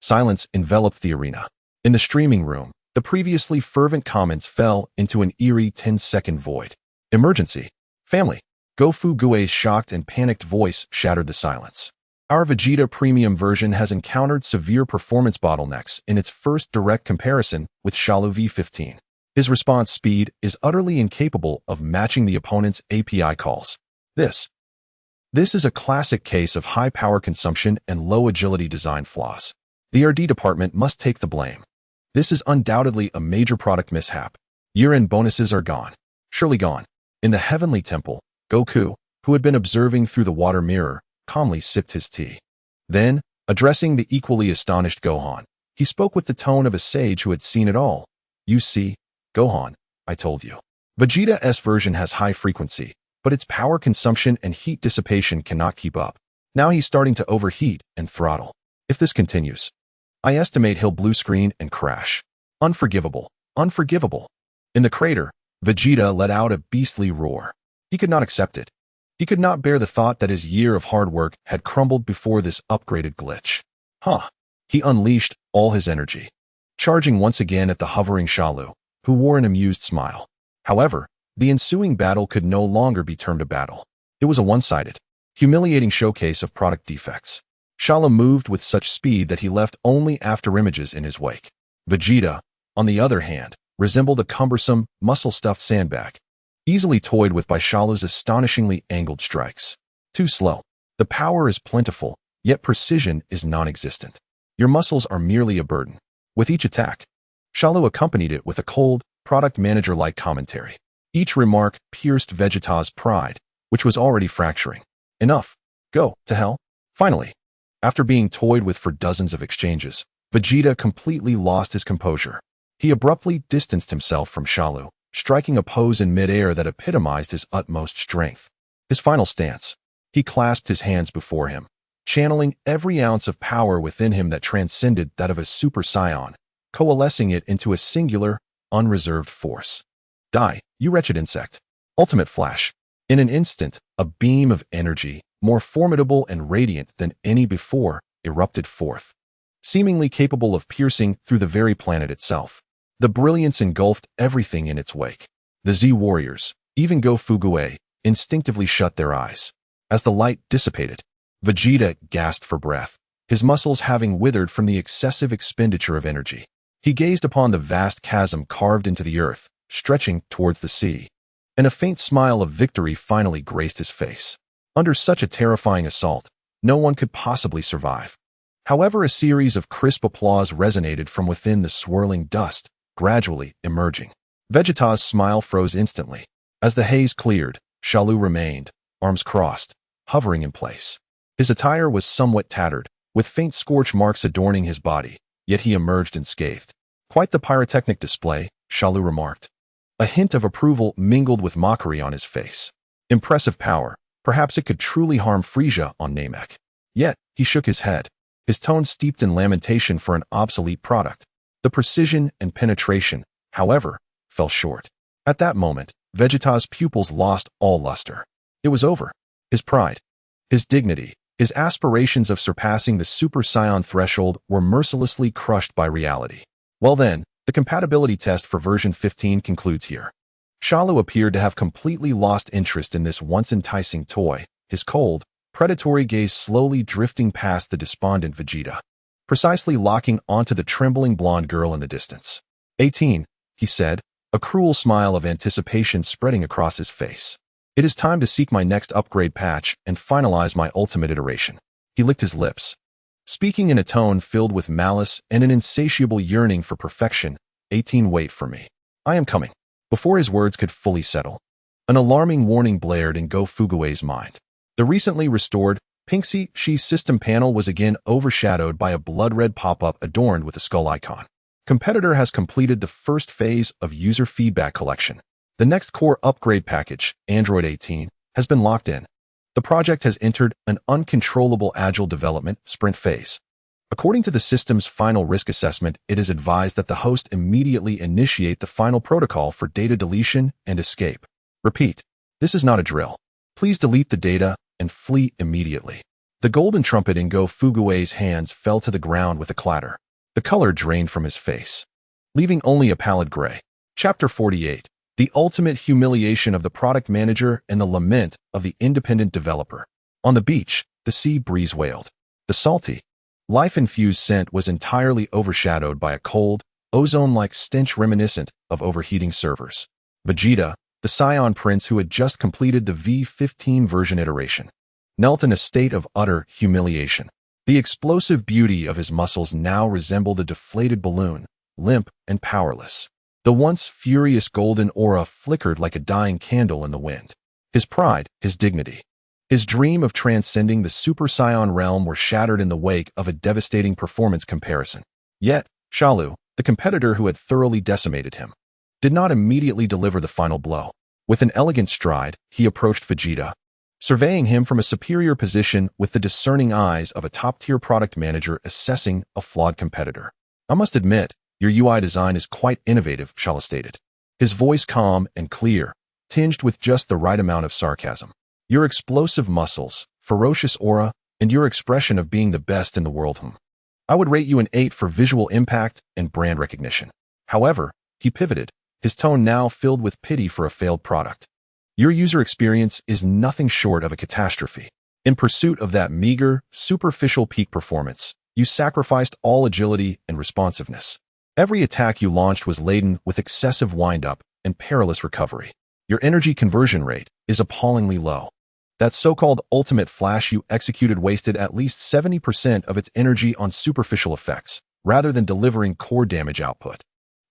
Speaker 1: Silence enveloped the arena. In the streaming room, the previously fervent comments fell into an eerie 10-second void. Emergency. Family. Gofu Gue's shocked and panicked voice shattered the silence. Our Vegeta Premium version has encountered severe performance bottlenecks in its first direct comparison with Shalu V15. His response speed is utterly incapable of matching the opponent's API calls. This is a classic case of high power consumption and low agility design flaws. The R&D department must take the blame. This is undoubtedly a major product mishap. Year-end bonuses are gone. Surely gone. In the Heavenly Temple, Goku, who had been observing through the water mirror, calmly sipped his tea. Then, addressing the equally astonished Gohan, He spoke with the tone of a sage who had seen it all. You see, Gohan, I told you. Vegeta's version has high frequency, but its power consumption and heat dissipation cannot keep up. Now he's starting to overheat and throttle. If this continues, I estimate he'll blue screen and crash. Unforgivable. Unforgivable. In the crater, Vegeta let out a beastly roar. He could not accept it. He could not bear the thought that his year of hard work had crumbled before this upgraded glitch. He unleashed all his energy, charging once again at the hovering Shalu, who wore an amused smile. However, the ensuing battle could no longer be termed a battle. It was a one-sided, humiliating showcase of product defects. Shalu moved with such speed that he left only afterimages in his wake. Vegeta, on the other hand, resembled a cumbersome, muscle-stuffed sandbag, easily toyed with by Shalu's astonishingly angled strikes. Too slow. The power is plentiful, yet precision is non-existent. Your muscles are merely a burden. With each attack, Shalu accompanied it with a cold, product manager-like commentary. Each remark pierced Vegeta's pride, which was already fracturing. Enough. Go to hell. Finally, after being toyed with for dozens of exchanges, Vegeta completely lost his composure. He abruptly distanced himself from Shalu, striking a pose in midair that epitomized his utmost strength. His final stance. He clasped his hands before him, channeling every ounce of power within him that transcended that of a Super Saiyan, coalescing it into a singular, unreserved force. Die, you wretched insect. Ultimate Flash. In an instant, a beam of energy, more formidable and radiant than any before, erupted forth, seemingly capable of piercing through the very planet itself. The brilliance engulfed everything in its wake. The Z warriors, even Go Fugue, instinctively shut their eyes. As the light dissipated, Vegeta gasped for breath, his muscles having withered from the excessive expenditure of energy. He gazed upon the vast chasm carved into the earth, stretching towards the sea, and a faint smile of victory finally graced his face. Under such a terrifying assault, no one could possibly survive. However, a series of crisp applause resonated from within the swirling dust, gradually emerging. Vegeta's smile froze instantly. As the haze cleared, Shalu remained, arms crossed, hovering in place. His attire was somewhat tattered, with faint scorch marks adorning his body, yet he emerged unscathed. Quite the pyrotechnic display, Shalu remarked. A hint of approval mingled with mockery on his face. Impressive power. Perhaps it could truly harm Frieza on Namek. Yet, he shook his head, his tone steeped in lamentation for an obsolete product. The precision and penetration, however, fell short. At that moment, Vegeta's pupils lost all luster. It was over. His pride, his dignity, his aspirations of surpassing the Super Saiyan threshold were mercilessly crushed by reality. Well then, the compatibility test for version 15 concludes here. Shalu appeared to have completely lost interest in this once enticing toy, his cold, predatory gaze slowly drifting past the despondent Vegeta, precisely locking onto the trembling blonde girl in the distance. 18, he said, a cruel smile of anticipation spreading across his face. It is time to seek my next upgrade patch and finalize my ultimate iteration. He licked his lips, speaking in a tone filled with malice and an insatiable yearning for perfection. 18, wait for me. I am coming. Before his words could fully settle, an alarming warning blared in Go Fugue's mind. The recently restored Pink Shi system panel was again overshadowed by a blood-red pop-up adorned with a skull icon. Competitor has completed the first phase of user feedback collection. The next core upgrade package, Android 18, has been locked in. The project has entered an uncontrollable agile development sprint phase. According to the system's final risk assessment, it is advised that the host immediately initiate the final protocol for data deletion and escape. Repeat, this is not a drill. Please delete the data and flee immediately. The golden trumpet in Go Fugue's hands fell to the ground with a clatter. The color drained from his face, leaving only a pallid gray. Chapter 48. The ultimate humiliation of the product manager and the lament of the independent developer. On the beach, the sea breeze wailed. The salty, life-infused scent was entirely overshadowed by a cold, ozone-like stench reminiscent of overheating servers. Vegeta, the Saiyan prince who had just completed the V15 version iteration, knelt in a state of utter humiliation. The explosive beauty of his muscles now resembled a deflated balloon, limp and powerless. The once furious golden aura flickered like a dying candle in the wind. His pride, his dignity, his dream of transcending the Super Saiyan realm were shattered in the wake of a devastating performance comparison. Yet, Shalu, the competitor who had thoroughly decimated him, did not immediately deliver the final blow. With an elegant stride, he approached Vegeta, surveying him from a superior position with the discerning eyes of a top-tier product manager assessing a flawed competitor. I must admit, your UI design is quite innovative, Shalu stated, his voice calm and clear, tinged with just the right amount of sarcasm. Your explosive muscles, ferocious aura, and your expression of being the best in the world. I would rate you an 8 for visual impact and brand recognition. However, he pivoted, his tone now filled with pity for a failed product. Your user experience is nothing short of a catastrophe. In pursuit of that meager, superficial peak performance, you sacrificed all agility and responsiveness. Every attack you launched was laden with excessive wind-up and perilous recovery. Your energy conversion rate is appallingly low. That so-called ultimate flash you executed wasted at least 70% of its energy on superficial effects, rather than delivering core damage output.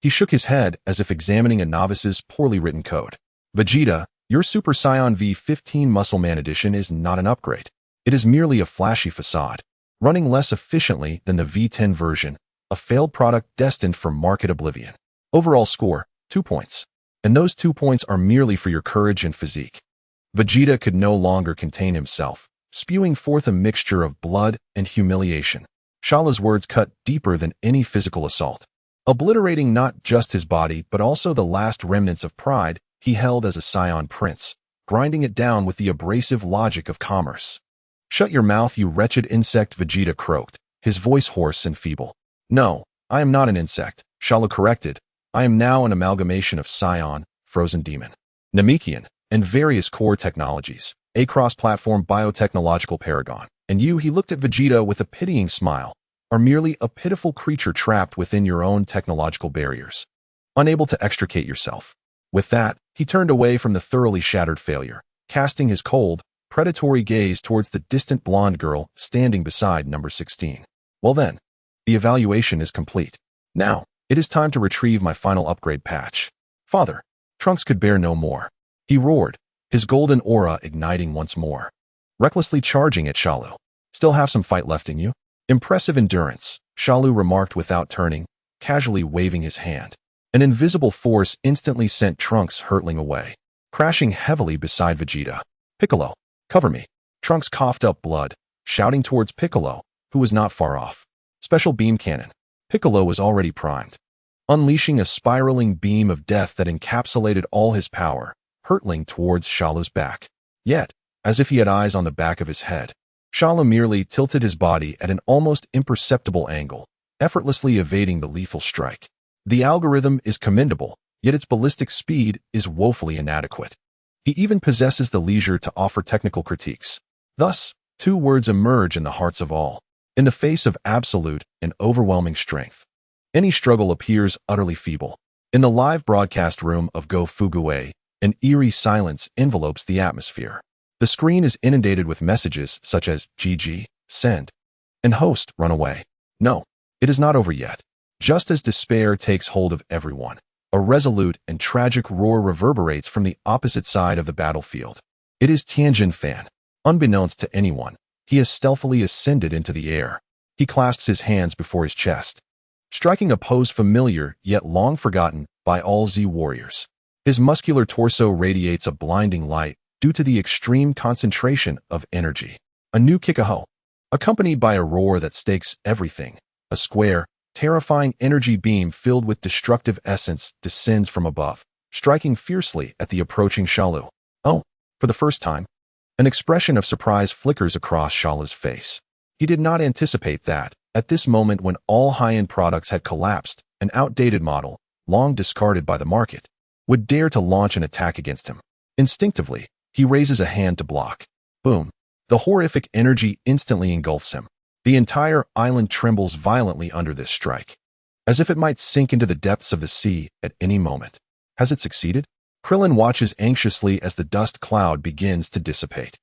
Speaker 1: He shook his head as if examining a novice's poorly written code. Vegeta, your Super Saiyan V15 Muscle Man Edition is not an upgrade. It is merely a flashy facade, running less efficiently than the V10 version, a failed product destined for market oblivion. Overall score, 2 points. And those 2 points are merely for your courage and physique. Vegeta could no longer contain himself, spewing forth a mixture of blood and humiliation. Shalu's words cut deeper than any physical assault, obliterating not just his body but also the last remnants of pride he held as a Saiyan prince, grinding it down with the abrasive logic of commerce. "Shut your mouth, you wretched insect," Vegeta croaked, his voice hoarse and feeble. "No, I am not an insect," Shalu corrected. "I am now an amalgamation of Saiyan, Frozen Demon, Namekian, and various core technologies, a cross-platform biotechnological paragon. And you," he looked at Vegeta with a pitying smile, "are merely a pitiful creature trapped within your own technological barriers, unable to extricate yourself." With that, he turned away from the thoroughly shattered failure, casting his cold, predatory gaze towards the distant blonde girl standing beside number 16. "Well then, the evaluation is complete. Now, it is time to retrieve my final upgrade patch." Father, Trunks could bear no more. He roared, his golden aura igniting once more, recklessly charging at Shalu. "Still have some fight left in you?" "Impressive endurance," Shalu remarked without turning, casually waving his hand. An invisible force instantly sent Trunks hurtling away, crashing heavily beside Vegeta. "Piccolo, cover me." Trunks coughed up blood, shouting towards Piccolo, who was not far off. Special beam cannon. Piccolo was already primed, unleashing a spiraling beam of death that encapsulated all his power, hurtling towards Shalu's back. Yet, as if he had eyes on the back of his head, Shalu merely tilted his body at an almost imperceptible angle, effortlessly evading the lethal strike. The algorithm is commendable, yet its ballistic speed is woefully inadequate. He even possesses the leisure to offer technical critiques. Thus, 2 words emerge in the hearts of all. In the face of absolute and overwhelming strength, any struggle appears utterly feeble. In the live broadcast room of Go Fuguei, an eerie silence envelopes the atmosphere. The screen is inundated with messages such as "GG, send," and "Host, run away." No, it is not over yet. Just as despair takes hold of everyone, a resolute and tragic roar reverberates from the opposite side of the battlefield. It is Tianjin Fan. Unbeknownst to anyone, he has stealthily ascended into the air. He clasps his hands before his chest, striking a pose familiar yet long forgotten by all Z warriors. His muscular torso radiates a blinding light due to the extreme concentration of energy. A new Kikaho, accompanied by a roar that stakes everything. A square, terrifying energy beam filled with destructive essence descends from above, striking fiercely at the approaching Shalu. Oh, for the first time, an expression of surprise flickers across Shalu's face. He did not anticipate that, at this moment when all high-end products had collapsed, an outdated model, long discarded by the market, would dare to launch an attack against him. Instinctively, he raises a hand to block. Boom. The horrific energy instantly engulfs him. The entire island trembles violently under this strike, as if it might sink into the depths of the sea at any moment. Has it succeeded? Krillin watches anxiously as the dust cloud begins to dissipate.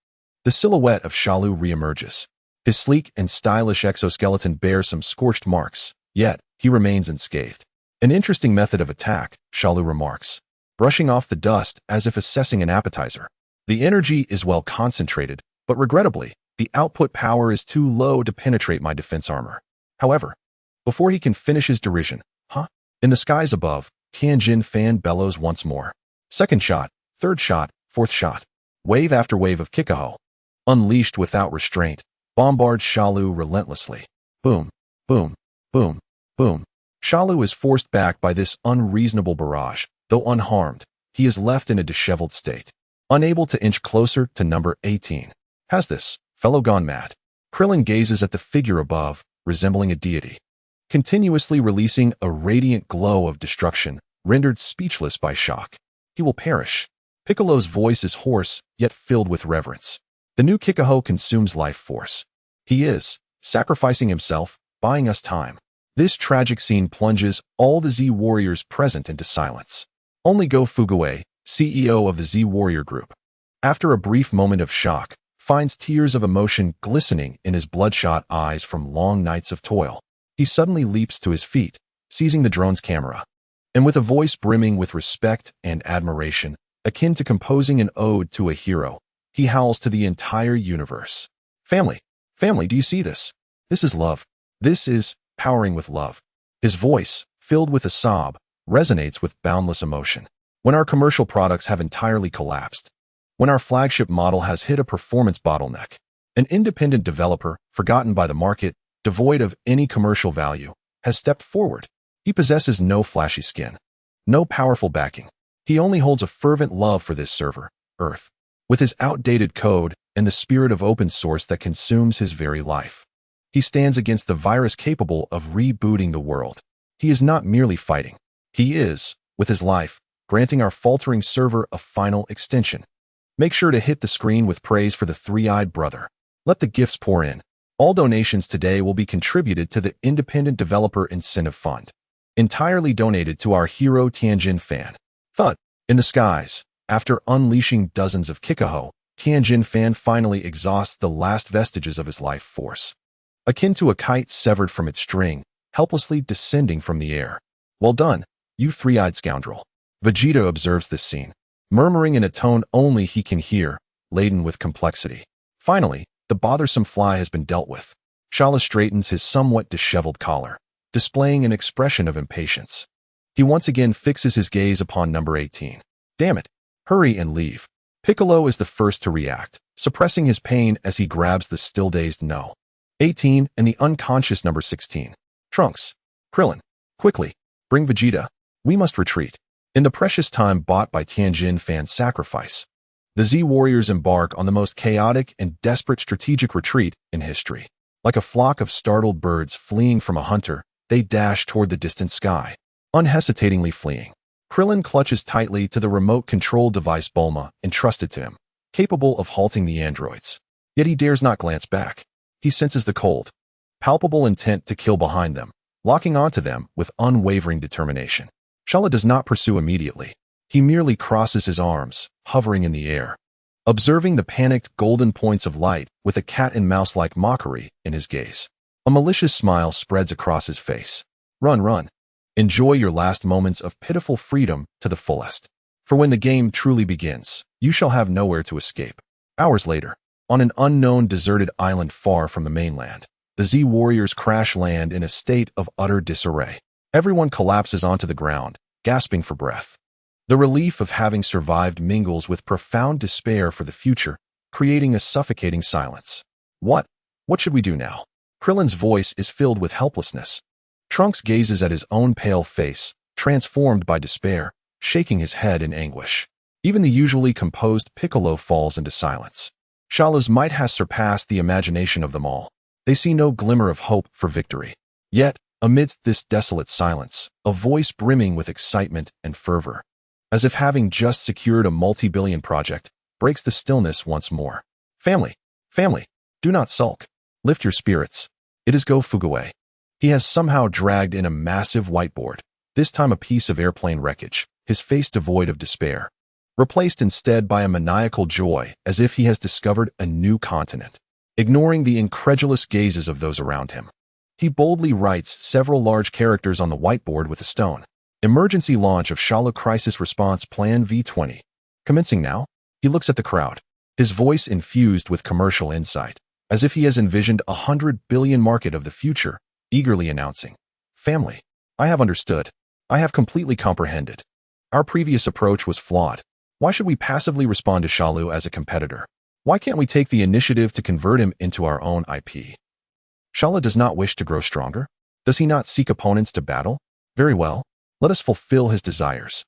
Speaker 1: The silhouette of Shalu reemerges. His sleek and stylish exoskeleton bears some scorched marks, yet he remains unscathed. An interesting method of attack, Shalu remarks, brushing off the dust as if assessing an appetizer. The energy is well concentrated, but regrettably, the output power is too low to penetrate my defense armor. However, Before he can finish his derision, huh? In the skies above, Tianjin Fan bellows once more. Second shot, third shot, fourth shot. Wave after wave of Kikaho, unleashed without restraint, bombards Shalu relentlessly. Boom, boom, boom, boom. Shalu is forced back by this unreasonable barrage. Though unharmed, he is left in a disheveled state, unable to inch closer to number 18. Has this fellow gone mad? Krillin gazes at the figure above, resembling a deity, continuously releasing a radiant glow of destruction, rendered speechless by shock. He will perish. Piccolo's voice is hoarse, yet filled with reverence. The new Kikaho consumes life force. He is sacrificing himself, buying us time. This tragic scene plunges all the Z warriors present into silence. Only Go Fuguei, CEO of the Z Warrior Group, after a brief moment of shock, finds tears of emotion glistening in his bloodshot eyes from long nights of toil. He suddenly leaps to his feet, seizing the drone's camera, and with a voice brimming with respect and admiration, akin to composing an ode to a hero, he howls to the entire universe. Family, family, do you see this? This is love. This is powering with love. His voice, filled with a sob, resonates with boundless emotion. When our commercial products have entirely collapsed, when our flagship model has hit a performance bottleneck, an independent developer, forgotten by the market, devoid of any commercial value, has stepped forward. He possesses no flashy skin, no powerful backing. He only holds a fervent love for this server, Earth, with his outdated code and the spirit of open source that consumes his very life. He stands against the virus capable of rebooting the world. He is not merely fighting. He is, with his life, granting our faltering server a final extension. Make sure to hit the screen with praise for the three-eyed brother. Let the gifts pour in. All donations today will be contributed to the Independent Developer Incentive Fund, entirely donated to our hero Tianjin Fan. Thud. In the skies, after unleashing dozens of Kikaho, Tianjin Fan finally exhausts the last vestiges of his life force. Akin to a kite severed from its string, helplessly descending from the air. Well done, you three-eyed scoundrel. Vegeta observes this scene, murmuring in a tone only he can hear, laden with complexity. Finally, the bothersome fly has been dealt with. Shala straightens his somewhat disheveled collar, displaying an expression of impatience. He once again fixes his gaze upon number 18. Damn it, hurry and leave. Piccolo is the first to react, suppressing his pain as he grabs the still-dazed No. 18 and the unconscious number 16. Trunks, Krillin, quickly, bring Vegeta. We must retreat. In the precious time bought by Tianjin Fan's sacrifice, the Z Warriors embark on the most chaotic and desperate strategic retreat in history. Like a flock of startled birds fleeing from a hunter, they dash toward the distant sky, unhesitatingly fleeing. Krillin clutches tightly to the remote control device Bulma entrusted to him, capable of halting the androids. Yet he dares not glance back. He senses the cold, palpable intent to kill behind them, locking onto them with unwavering determination. Shala does not pursue immediately. He merely crosses his arms, hovering in the air, observing the panicked golden points of light with a cat-and-mouse-like mockery in his gaze. A malicious smile spreads across his face. Run, run. Enjoy your last moments of pitiful freedom to the fullest. For when the game truly begins, you shall have nowhere to escape. Hours later, on an unknown deserted island far from the mainland, the Z Warriors crash land in a state of utter disarray. Everyone collapses onto the ground, gasping for breath. The relief of having survived mingles with profound despair for the future, creating a suffocating silence. What should we do now? Krillin's voice is filled with helplessness. Trunks gazes at his own pale face, transformed by despair, shaking his head in anguish. Even the usually composed Piccolo falls into silence. Shala's might has surpassed the imagination of them all. They see no glimmer of hope for victory. Yet, amidst this desolate silence, a voice brimming with excitement and fervor, as if having just secured a multi-billion project, breaks the stillness once more. Family, family, do not sulk. Lift your spirits. It is Go Fuguei. He has somehow dragged in a massive whiteboard, this time a piece of airplane wreckage, his face devoid of despair, replaced instead by a maniacal joy as if he has discovered a new continent. Ignoring the incredulous gazes of those around him, he boldly writes several large characters on the whiteboard with a stone. Emergency launch of Shala Crisis Response Plan V20. Commencing now, he looks at the crowd, his voice infused with commercial insight, as if he has envisioned 100 billion market of the future, eagerly announcing, Family. I have understood. I have completely comprehended. Our previous approach was flawed. Why should we passively respond to Shalu as a competitor? Why can't we take the initiative to convert him into our own IP? Shala does not wish to grow stronger? Does he not seek opponents to battle? Very well. Let us fulfill his desires.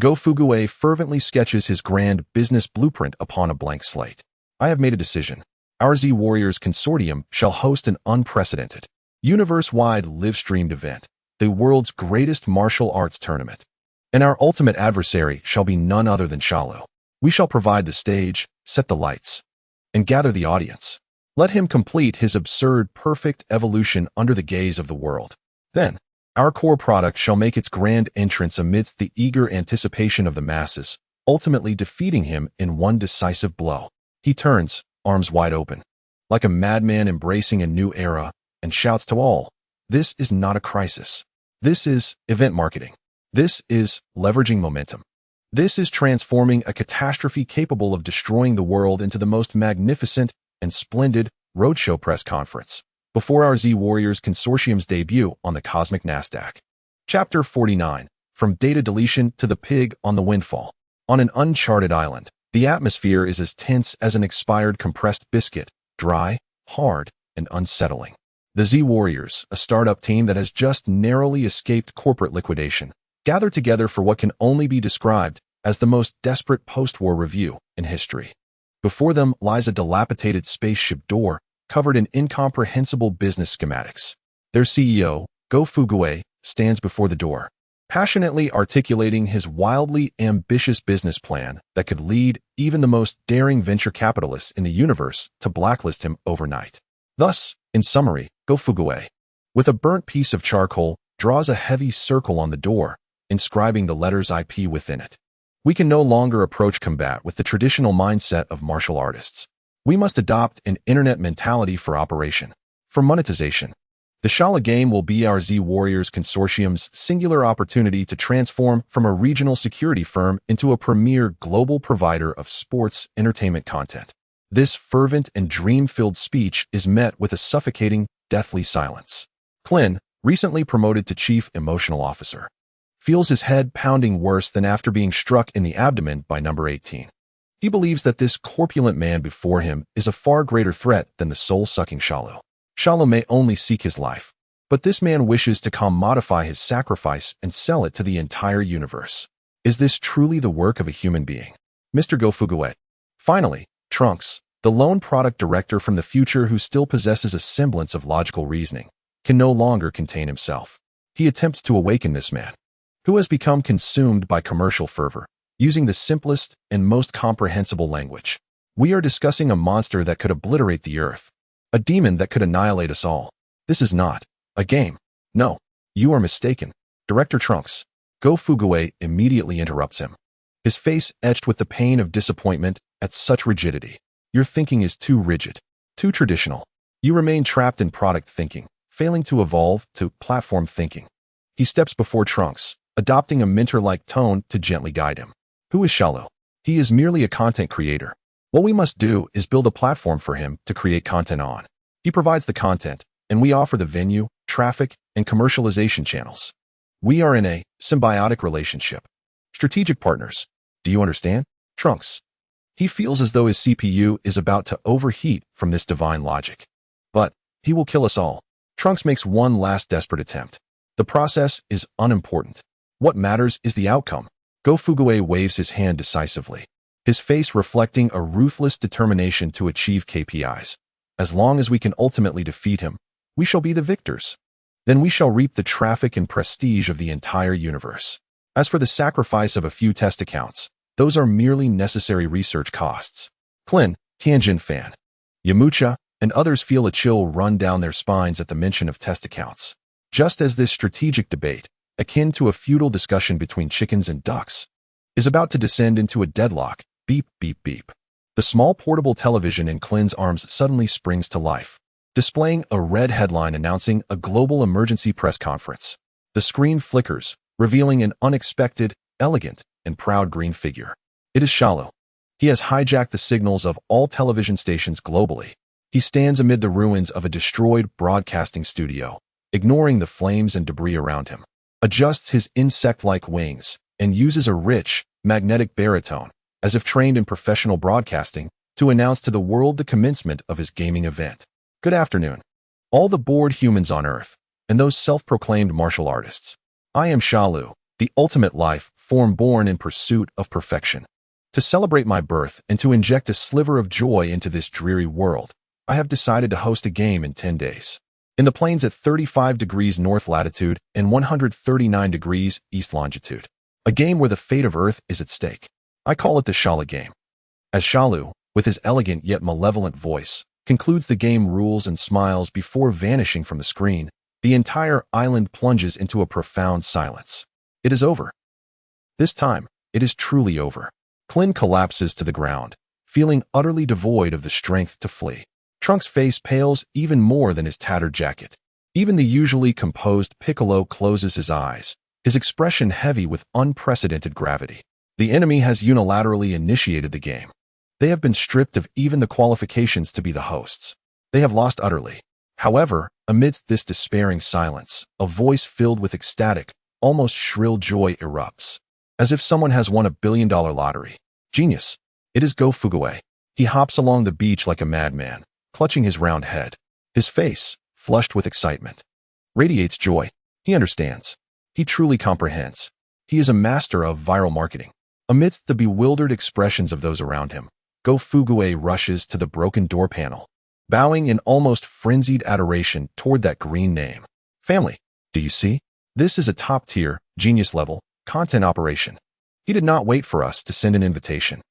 Speaker 1: Go Fugue fervently sketches his grand business blueprint upon a blank slate. I have made a decision. Our Z Warriors Consortium shall host an unprecedented, universe-wide live-streamed event, the world's greatest martial arts tournament. And our ultimate adversary shall be none other than Shalu. We shall provide the stage, set the lights, and gather the audience. Let him complete his absurd, perfect evolution under the gaze of the world. Then, our core product shall make its grand entrance amidst the eager anticipation of the masses, ultimately defeating him in one decisive blow. He turns, arms wide open, like a madman embracing a new era, and shouts to all, "This is not a crisis. This is event marketing. This is leveraging momentum. This is transforming a catastrophe capable of destroying the world into the most magnificent and splendid roadshow press conference before our Z Warriors Consortium's debut on the Cosmic Nasdaq." Chapter 49. From data deletion to the pig on the windfall. On an uncharted island, the atmosphere is as tense as an expired compressed biscuit, dry, hard, and unsettling. The Z Warriors, a startup team that has just narrowly escaped corporate liquidation, gather together for what can only be described as the most desperate post-war review in history. Before them lies a dilapidated spaceship door covered in incomprehensible business schematics. Their CEO, Go Fugue, stands before the door, passionately articulating his wildly ambitious business plan that could lead even the most daring venture capitalists in the universe to blacklist him overnight. Thus, in summary, Go Fugue, with a burnt piece of charcoal, draws a heavy circle on the door, inscribing the letters IP within it. We can no longer approach combat with the traditional mindset of martial artists. We must adopt an internet mentality for operation, for monetization. The Shala game will be our Z Warriors Consortium's singular opportunity to transform from a regional security firm into a premier global provider of sports entertainment content. This fervent and dream-filled speech is met with a suffocating, deathly silence. Clint, recently promoted to Chief Emotional Officer, feels his head pounding worse than after being struck in the abdomen by number 18. He believes that this corpulent man before him is a far greater threat than the soul-sucking Shalu. Shalu may only seek his life, but this man wishes to commodify his sacrifice and sell it to the entire universe. Is this truly the work of a human being? Mr. Go Fugue. Finally, Trunks, the lone product director from the future who still possesses a semblance of logical reasoning, can no longer contain himself. He attempts to awaken this man, who has become consumed by commercial fervor, using the simplest and most comprehensible language. We are discussing a monster that could obliterate the earth, a demon that could annihilate us all. This is not a game. No, you are mistaken. Director Trunks. Go Fugue immediately interrupts him, his face etched with the pain of disappointment at such rigidity. Your thinking is too rigid, too traditional. You remain trapped in product thinking, failing to evolve to platform thinking. He steps before Trunks, adopting a mentor-like tone to gently guide him. Who is Shalu? He is merely a content creator. What we must do is build a platform for him to create content on. He provides the content, and we offer the venue, traffic, and commercialization channels. We are in a symbiotic relationship. Strategic partners. Do you understand? Trunks. He feels as though his CPU is about to overheat from this divine logic. But he will kill us all. Trunks makes one last desperate attempt. The process is unimportant. What matters is the outcome. Go Fugue waves his hand decisively, his face reflecting a ruthless determination to achieve KPIs. As long as we can ultimately defeat him, we shall be the victors. Then we shall reap the traffic and prestige of the entire universe. As for the sacrifice of a few test accounts, those are merely necessary research costs. Clint, Tianjin fan, Yamucha, and others feel a chill run down their spines at the mention of test accounts. Just as this strategic debate, akin to a feudal discussion between chickens and ducks, is about to descend into a deadlock, beep, beep, beep. The small portable television in Clint's arms suddenly springs to life, displaying a red headline announcing a global emergency press conference. The screen flickers, revealing an unexpected, elegant, and proud green figure. It is Shalu. He has hijacked the signals of all television stations globally. He stands amid the ruins of a destroyed broadcasting studio, ignoring the flames and debris around him, adjusts his insect-like wings, and uses a rich, magnetic baritone, as if trained in professional broadcasting, to announce to the world the commencement of his gaming event. Good afternoon, all the bored humans on Earth, and those self-proclaimed martial artists. I am Sha Lu, the ultimate life form born in pursuit of perfection. To celebrate my birth and to inject a sliver of joy into this dreary world, I have decided to host a game in 10 days. In the plains at 35 degrees north latitude and 139 degrees east longitude. A game where the fate of Earth is at stake. I call it the Shala game. As Sha Lu, with his elegant yet malevolent voice, concludes the game rules and smiles before vanishing from the screen, the entire island plunges into a profound silence. It is over. This time, it is truly over. Klin collapses to the ground, feeling utterly devoid of the strength to flee. Trunks' face pales even more than his tattered jacket. Even the usually composed Piccolo closes his eyes, his expression heavy with unprecedented gravity. The enemy has unilaterally initiated the game. They have been stripped of even the qualifications to be the hosts. They have lost utterly. However, amidst this despairing silence, a voice filled with ecstatic, almost shrill joy erupts. As if someone has won $1 billion lottery. Genius. It is Go Fuguwe. He hops along the beach like a madman, clutching his round head. His face, flushed with excitement, radiates joy. He understands. He truly comprehends. He is a master of viral marketing. Amidst the bewildered expressions of those around him, Go Fuguwe rushes to the broken door panel, bowing in almost frenzied adoration toward that green name. Family, do you see? This is a top-tier, genius-level content operation. He did not wait for us to send an invitation.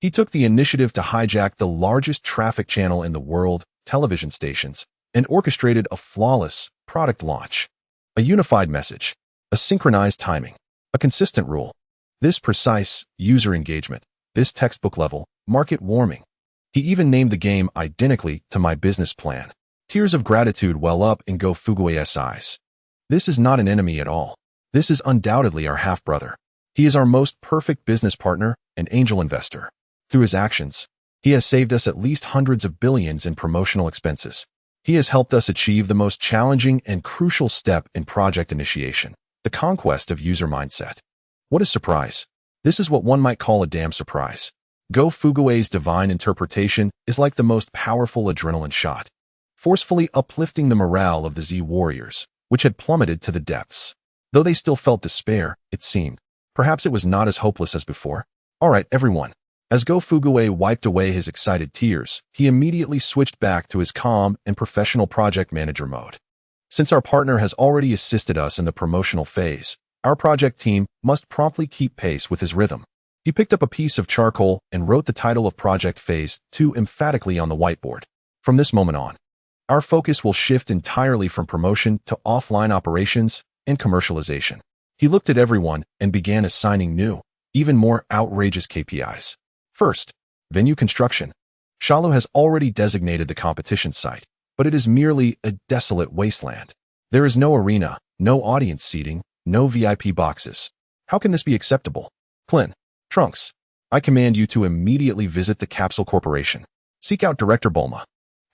Speaker 1: He took the initiative to hijack the largest traffic channel in the world, television stations, and orchestrated a flawless product launch. A unified message, a synchronized timing, a consistent rule. This precise user engagement, this textbook level, market warming. He even named the game identically to my business plan. Tears of gratitude well up in Go Fuguwe's eyes. This is not an enemy at all. This is undoubtedly our half-brother. He is our most perfect business partner and angel investor. Through his actions, he has saved us at least hundreds of billions in promotional expenses. He has helped us achieve the most challenging and crucial step in project initiation, the conquest of user mindset. What a surprise. This is what one might call a damn surprise. Go Fuguwe's divine interpretation is like the most powerful adrenaline shot, forcefully uplifting the morale of the Z warriors, which had plummeted to the depths. Though they still felt despair, it seemed. Perhaps it was not as hopeless as before. All right, everyone. As Go Fuguwe wiped away his excited tears, he immediately switched back to his calm and professional project manager mode. Since our partner has already assisted us in the promotional phase, our project team must promptly keep pace with his rhythm. He picked up a piece of charcoal and wrote the title of Project Phase 2 emphatically on the whiteboard. From this moment on, our focus will shift entirely from promotion to offline operations and commercialization. He looked at everyone and began assigning new, even more outrageous KPIs. First, venue construction. Sha Lu has already designated the competition site, but it is merely a desolate wasteland. There is no arena, no audience seating, no VIP boxes. How can this be acceptable? Klin, Trunks, I command you to immediately visit the Capsule Corporation. Seek out Director Bulma.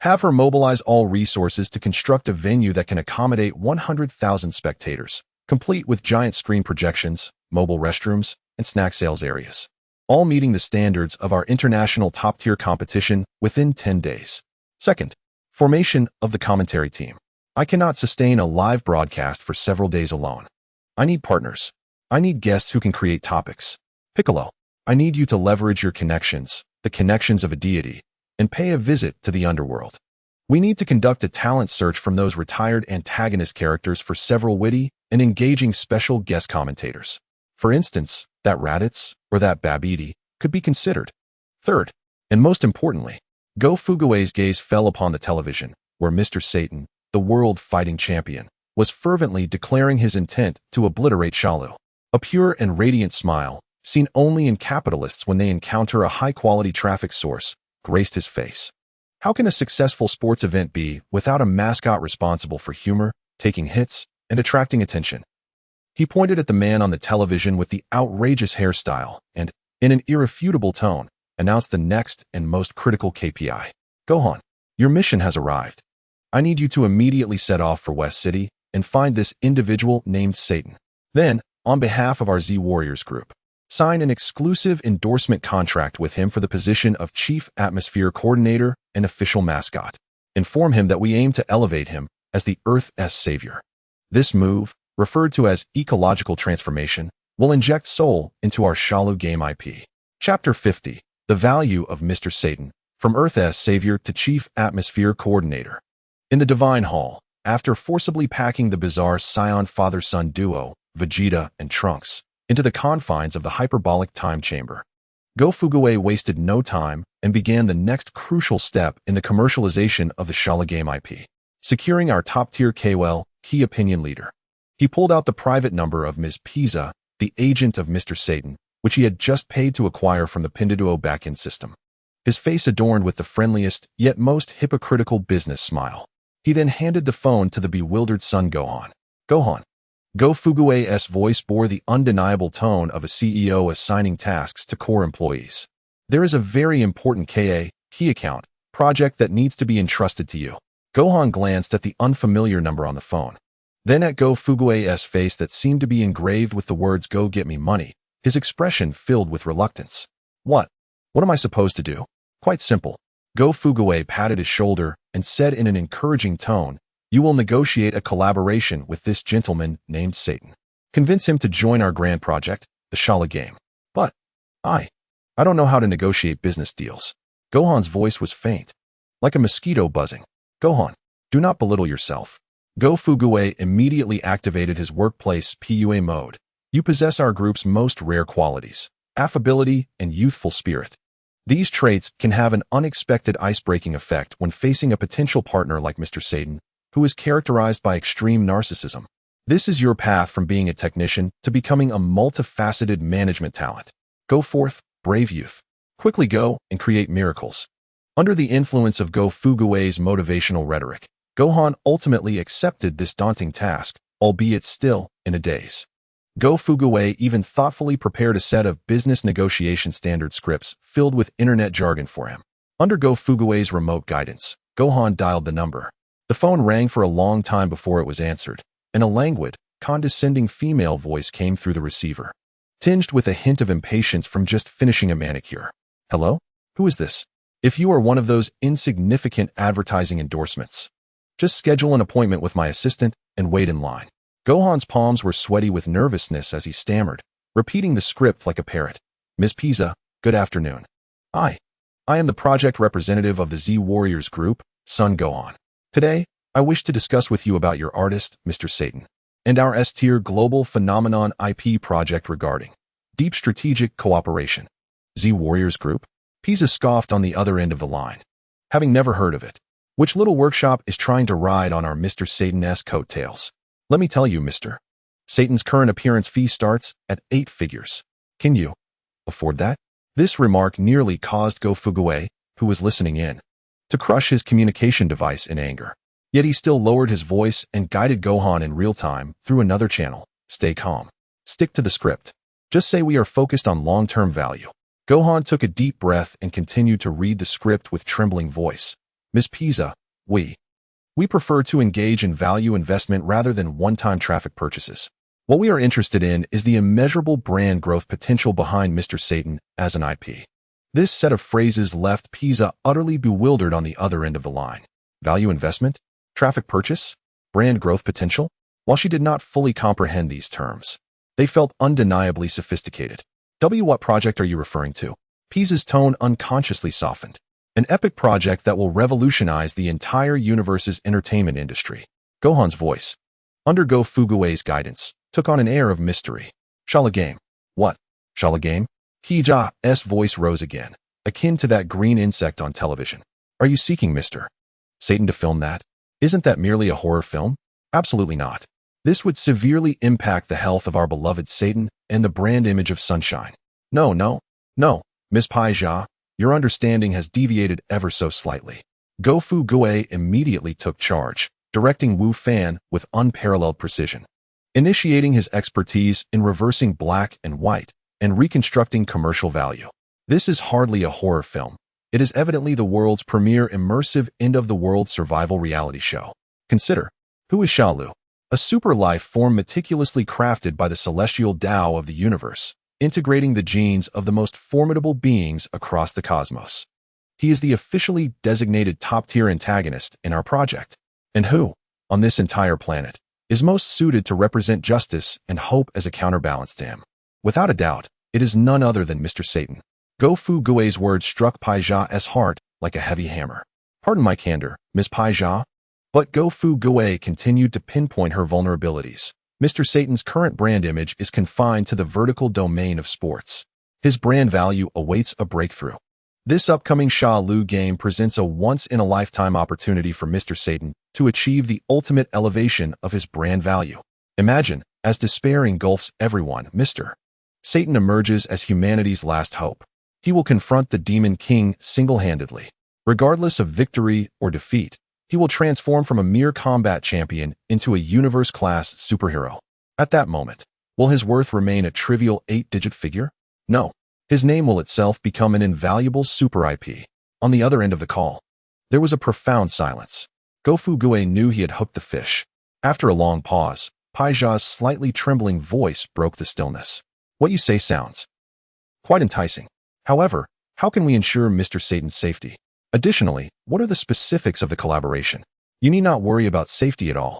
Speaker 1: Have her mobilize all resources to construct a venue that can accommodate 100,000 spectators, complete with giant screen projections, mobile restrooms, and snack sales areas, all meeting the standards of our international top-tier competition within 10 days. Second, formation of the commentary team. I cannot sustain a live broadcast for several days alone. I need partners. I need guests who can create topics. Piccolo, I need you to leverage your connections, the connections of a deity, and pay a visit to the underworld. We need to conduct a talent search from those retired antagonist characters for several witty and engaging special guest commentators. For instance, that Raditz or that Babidi could be considered. Third, and most importantly, Go Fuguwe's gaze fell upon the television, where Mr. Satan, the world-fighting champion, was fervently declaring his intent to obliterate Sha Lu. A pure and radiant smile, seen only in capitalists when they encounter a high-quality traffic source, graced his face. How can a successful sports event be without a mascot responsible for humor, taking hits, and attracting attention? He pointed at the man on the television with the outrageous hairstyle and, in an irrefutable tone, announced the next and most critical KPI. Gohan, your mission has arrived. I need you to immediately set off for West City and find this individual named Satan. Then, on behalf of our Z Warriors group, sign an exclusive endorsement contract with him for the position of Chief Atmosphere Coordinator and official mascot. Inform him that we aim to elevate him as the Earth's savior. This move, referred to as ecological transformation, will inject soul into our Shalu game IP. Chapter 50. The Value of Mr. Satan, from Earth's Savior to Chief Atmosphere Coordinator. In the Divine Hall, after forcibly packing the bizarre Scion father-son duo, Vegeta and Trunks, into the confines of the hyperbolic time chamber, Go Fuguei wasted no time and began the next crucial step in the commercialization of the Shala game IP, securing our top-tier KOL, key opinion leader. He pulled out the private number of Ms. Pisa, the agent of Mr. Satan, which he had just paid to acquire from the Pinduoduo back-end system. His face adorned with the friendliest, yet most hypocritical business smile. He then handed the phone to the bewildered son Gohan. Gohan. Go Fuguei's voice bore the undeniable tone of a CEO assigning tasks to core employees. There is a very important key account project that needs to be entrusted to you. Gohan glanced at the unfamiliar number on the phone. Then at Go Fuguei's face that seemed to be engraved with the words "Go get me money," his expression filled with reluctance. What? What am I supposed to do? Quite simple. Go Fuguei patted his shoulder and said in an encouraging tone, "You will negotiate a collaboration with this gentleman named Satan. Convince him to join our grand project, the Shala game." But I don't know how to negotiate business deals. Gohan's voice was faint, like a mosquito buzzing. Gohan, do not belittle yourself. Go Fuguei immediately activated his workplace PUA mode. You possess our group's most rare qualities, affability and youthful spirit. These traits can have an unexpected ice-breaking effect when facing a potential partner like Mr. Satan, who is characterized by extreme narcissism. This is your path from being a technician to becoming a multifaceted management talent. Go forth, brave youth. Quickly go and create miracles. Under the influence of Go Fuguei's motivational rhetoric, Gohan ultimately accepted this daunting task, albeit still in a daze. Go Fuguei even thoughtfully prepared a set of business negotiation standard scripts filled with internet jargon for him. Under Go Fuguei's remote guidance, Gohan dialed the number. The phone rang for a long time before it was answered, and a languid, condescending female voice came through the receiver, tinged with a hint of impatience from just finishing a manicure. Hello? Who is this? If you are one of those insignificant advertising endorsements, just schedule an appointment with my assistant and wait in line. Gohan's palms were sweaty with nervousness as he stammered, repeating the script like a parrot. Ms. Pisa, good afternoon. I am the project representative of the Z Warriors group, Son Gohan. Today, I wish to discuss with you about your artist, Mr. Satan, and our S-tier global phenomenon IP project regarding deep strategic cooperation. Z Warriors group? Pisa scoffed on the other end of the line. Having never heard of it. Which little workshop is trying to ride on our Mr. Satan-esque coattails? Let me tell you, Mr. Satan's current appearance fee starts at 8 figures. Can you afford that? This remark nearly caused Go Fuguei, who was listening in, to crush his communication device in anger. Yet he still lowered his voice and guided Gohan in real time through another channel. Stay calm. Stick to the script. Just say we are focused on long-term value. Gohan took a deep breath and continued to read the script with trembling voice. Ms. Pisa, we prefer to engage in value investment rather than one-time traffic purchases. What we are interested in is the immeasurable brand growth potential behind Mr. Satan as an IP. This set of phrases left Pisa utterly bewildered on the other end of the line. Value investment? Traffic purchase? Brand growth potential? While she did not fully comprehend these terms, they felt undeniably sophisticated. What project are you referring to? Pisa's tone unconsciously softened. An epic project that will revolutionize the entire universe's entertainment industry. Gohan's voice, under Go Fuguei's guidance, took on an air of mystery. Shala game. What? Shala game? Kija's voice rose again, akin to that green insect on television. Are you seeking Mr. Satan to film that? Isn't that merely a horror film? Absolutely not. This would severely impact the health of our beloved Satan and the brand image of Sunshine. No, Ms. Pisa, your understanding has deviated ever so slightly. Go Fuguei immediately took charge, directing Wu Fan with unparalleled precision, initiating his expertise in reversing black and white and reconstructing commercial value. This is hardly a horror film. It is evidently the world's premier immersive end-of-the-world survival reality show. Consider, who is Shalu? a super life form meticulously crafted by the celestial Tao of the universe, integrating the genes of the most formidable beings across the cosmos. He is the officially designated top-tier antagonist in our project, and who, on this entire planet, is most suited to represent justice and hope as a counterbalance to him. Without a doubt, it is none other than Mr. Satan. Go Fu Gui's words struck Pai Jia's heart like a heavy hammer. Pardon my candor, Miss Pai Jia, but Go Fu Gui continued to pinpoint her vulnerabilities. Mr. Satan's current brand image is confined to the vertical domain of sports. His brand value awaits a breakthrough. This upcoming Sha Lu game presents a once-in-a-lifetime opportunity for Mr. Satan to achieve the ultimate elevation of his brand value. Imagine, as despair engulfs everyone, Mr. Satan emerges as humanity's last hope. He will confront the Demon King single-handedly. Regardless of victory or defeat, he will transform from a mere combat champion into a universe-class superhero. At that moment, will his worth remain a trivial 8-digit figure? No. His name will itself become an invaluable super IP. On the other end of the call, there was a profound silence. Go Fu Gui knew he had hooked the fish. After a long pause, Pai Jia's slightly trembling voice broke the stillness. What you say sounds quite enticing. However, how can we ensure Mr. Satan's safety? Additionally, what are the specifics of the collaboration? You need not worry about safety at all.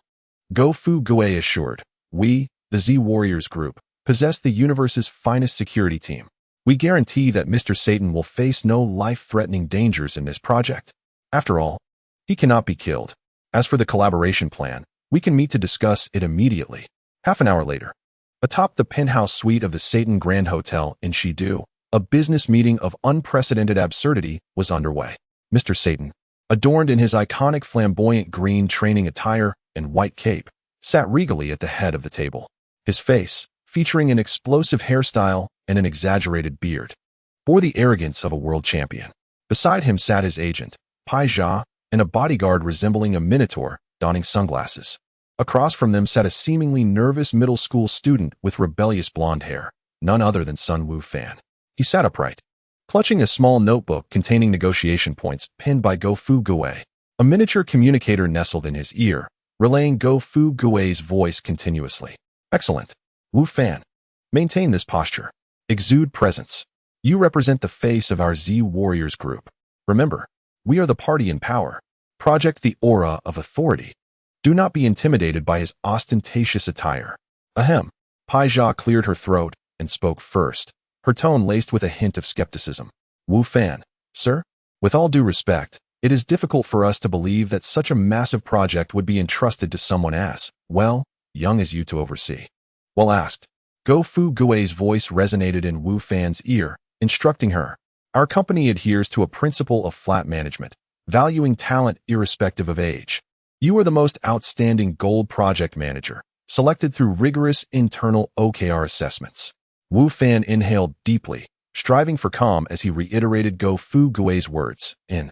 Speaker 1: Go Fu Gui assured. We, the Z Warriors Group, possess the universe's finest security team. We guarantee that Mr. Satan will face no life-threatening dangers in this project. After all, he cannot be killed. As for the collaboration plan, we can meet to discuss it immediately. Half an hour later, atop the penthouse suite of the Satan Grand Hotel in Shidu, a business meeting of unprecedented absurdity was underway. Mr. Satan, adorned in his iconic flamboyant green training attire and white cape, sat regally at the head of the table. His face, featuring an explosive hairstyle and an exaggerated beard, bore the arrogance of a world champion. Beside him sat his agent, Pai Jia, and a bodyguard resembling a minotaur, donning sunglasses. Across from them sat a seemingly nervous middle school student with rebellious blonde hair, none other than Sun Wu Fan. He sat upright, clutching a small notebook containing negotiation points pinned by Go Fu Gui. A miniature communicator nestled in his ear, relaying Go Fu Gui's voice continuously. Excellent. Wu Fan. Maintain this posture. Exude presence. You represent the face of our Z Warriors Group. Remember, we are the party in power. Project the aura of authority. Do not be intimidated by his ostentatious attire. Ahem. Pai Jia cleared her throat and spoke first, her tone laced with a hint of skepticism. Wu Fan, sir, with all due respect, it is difficult for us to believe that such a massive project would be entrusted to someone as, well, young as you to oversee. Well asked. Go Fu Gui's voice resonated in Wu Fan's ear, instructing her. Our company adheres to a principle of flat management, valuing talent irrespective of age. You are the most outstanding gold project manager, selected through rigorous internal OKR assessments. Wu Fan inhaled deeply, striving for calm as he reiterated Go Fu Gui's words. In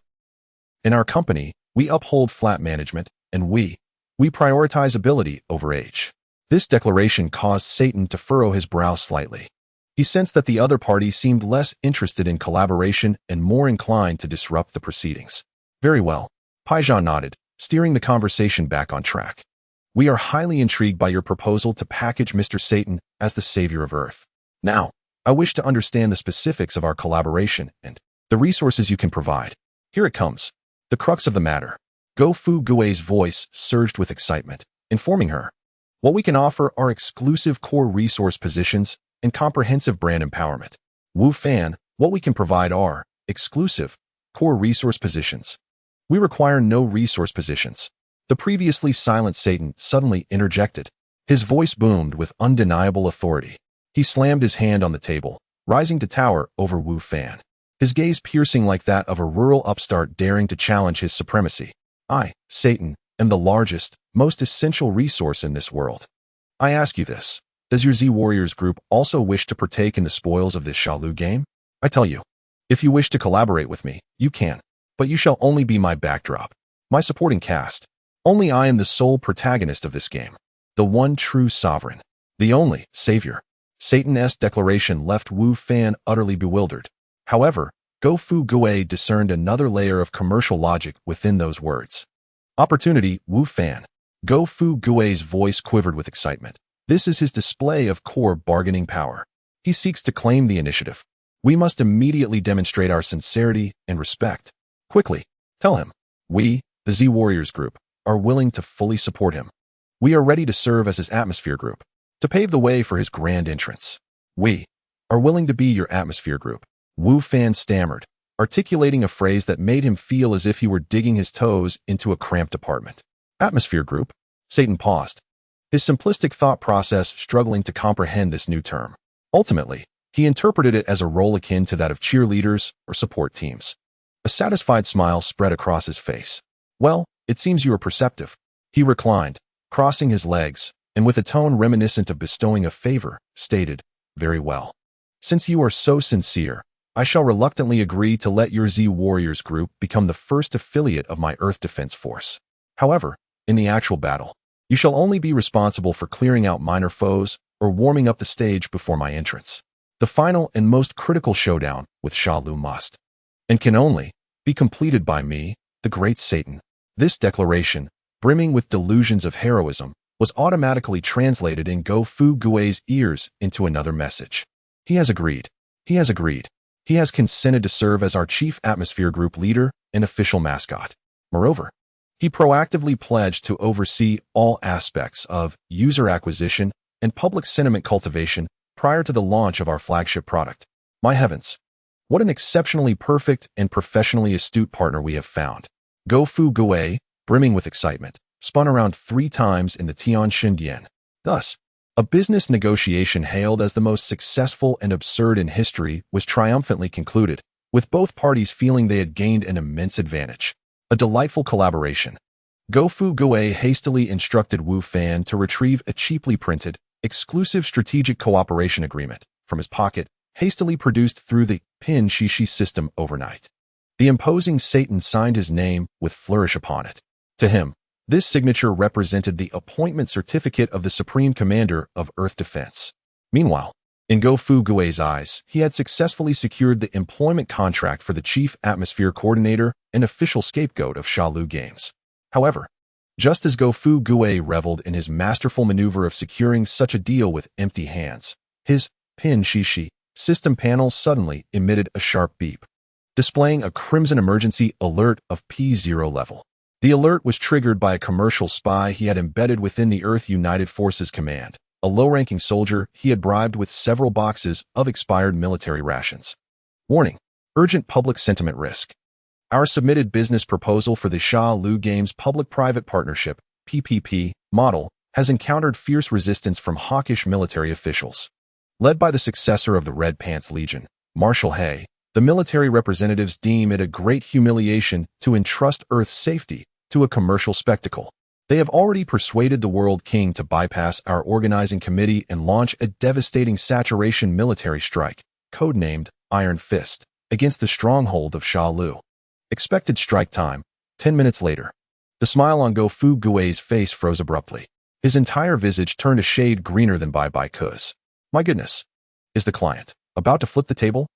Speaker 1: our company, we uphold flat management, and we prioritize ability over age. This declaration caused Satan to furrow his brow slightly. He sensed that the other party seemed less interested in collaboration and more inclined to disrupt the proceedings. Very well. Pai Jia nodded, steering the conversation back on track. We are highly intrigued by your proposal to package Mr. Satan as the savior of Earth. Now, I wish to understand the specifics of our collaboration and the resources you can provide. Here it comes. The crux of the matter. Go Fu Gui's voice surged with excitement, informing her. What we can offer are exclusive core resource positions and comprehensive brand empowerment. Wu Fan, what we can provide are exclusive core resource positions. We require no resource positions. The previously silent Satan suddenly interjected. His voice boomed with undeniable authority. He slammed his hand on the table, rising to tower over Wu Fan, his gaze piercing like that of a rural upstart daring to challenge his supremacy. I, Satan, am the largest, most essential resource in this world. I ask you this. Does your Z Warriors Group also wish to partake in the spoils of this Sha Lu game? I tell you, if you wish to collaborate with me, you can, but you shall only be my backdrop, my supporting cast. Only I am the sole protagonist of this game, the one true sovereign, the only savior. Satan's declaration left Wu Fan utterly bewildered. However, Go Fu Gui discerned another layer of commercial logic within those words. Opportunity, Wu Fan. Go Fu Gui's voice quivered with excitement. This is his display of core bargaining power. He seeks to claim the initiative. We must immediately demonstrate our sincerity and respect. Quickly, tell him. We, the Z Warriors Group, are willing to fully support him. We are ready to serve as his atmosphere group, to pave the way for his grand entrance. We are willing to be your atmosphere group. Wu Fan stammered, articulating a phrase that made him feel as if he were digging his toes into a cramped apartment. Atmosphere group? Satan paused, his simplistic thought process struggling to comprehend this new term. Ultimately, he interpreted it as a role akin to that of cheerleaders or support teams. A satisfied smile spread across his face. Well, it seems you are perceptive. He reclined, crossing his legs, and with a tone reminiscent of bestowing a favor, stated, very well. Since you are so sincere, I shall reluctantly agree to let your Z Warriors Group become the first affiliate of my Earth Defense Force. However, in the actual battle, you shall only be responsible for clearing out minor foes or warming up the stage before my entrance. The final and most critical showdown with Sha Lu must, and can only, be completed by me, the great Satan. This declaration, brimming with delusions of heroism, was automatically translated in Go Fu Gui's ears into another message. He has agreed. He has agreed. He has consented to serve as our chief atmosphere group leader and official mascot. Moreover, he proactively pledged to oversee all aspects of user acquisition and public sentiment cultivation prior to the launch of our flagship product. My heavens, what an exceptionally perfect and professionally astute partner we have found. Go Fu Gui, brimming with excitement, spun around 3 times in the Tian Shindian. Thus, a business negotiation hailed as the most successful and absurd in history was triumphantly concluded, with both parties feeling they had gained an immense advantage. A delightful collaboration. Go Fu Gui hastily instructed Wu Fan to retrieve a cheaply printed, exclusive strategic cooperation agreement from his pocket, hastily produced through the Pin Shishi system overnight. The imposing Satan signed his name with flourish upon it. To him, this signature represented the appointment certificate of the Supreme Commander of Earth Defense. Meanwhile, in Go Fu Gui's eyes, he had successfully secured the employment contract for the Chief Atmosphere Coordinator and official scapegoat of Sha Lu Games. However, just as Go Fu Gui reveled in his masterful maneuver of securing such a deal with empty hands, his Pin Shishi system panel suddenly emitted a sharp beep, displaying a crimson emergency alert of P0 level. The alert was triggered by a commercial spy he had embedded within the Earth United Forces Command, a low-ranking soldier he had bribed with several boxes of expired military rations. Warning: urgent public sentiment risk. Our submitted business proposal for the Sha Lu Games Public-Private Partnership (PPP) model has encountered fierce resistance from hawkish military officials. Led by the successor of the Red Pants Legion, Marshal Hay, the military representatives deem it a great humiliation to entrust Earth's safety to a commercial spectacle. They have already persuaded the World King to bypass our organizing committee and launch a devastating saturation military strike, codenamed Iron Fist, against the stronghold of Sha Lu. Expected strike time, 10 minutes later. The smile on Go Fu Gui's face froze abruptly. His entire visage turned a shade greener than Bai Bai Kuz. My goodness. Is the client about to flip the table?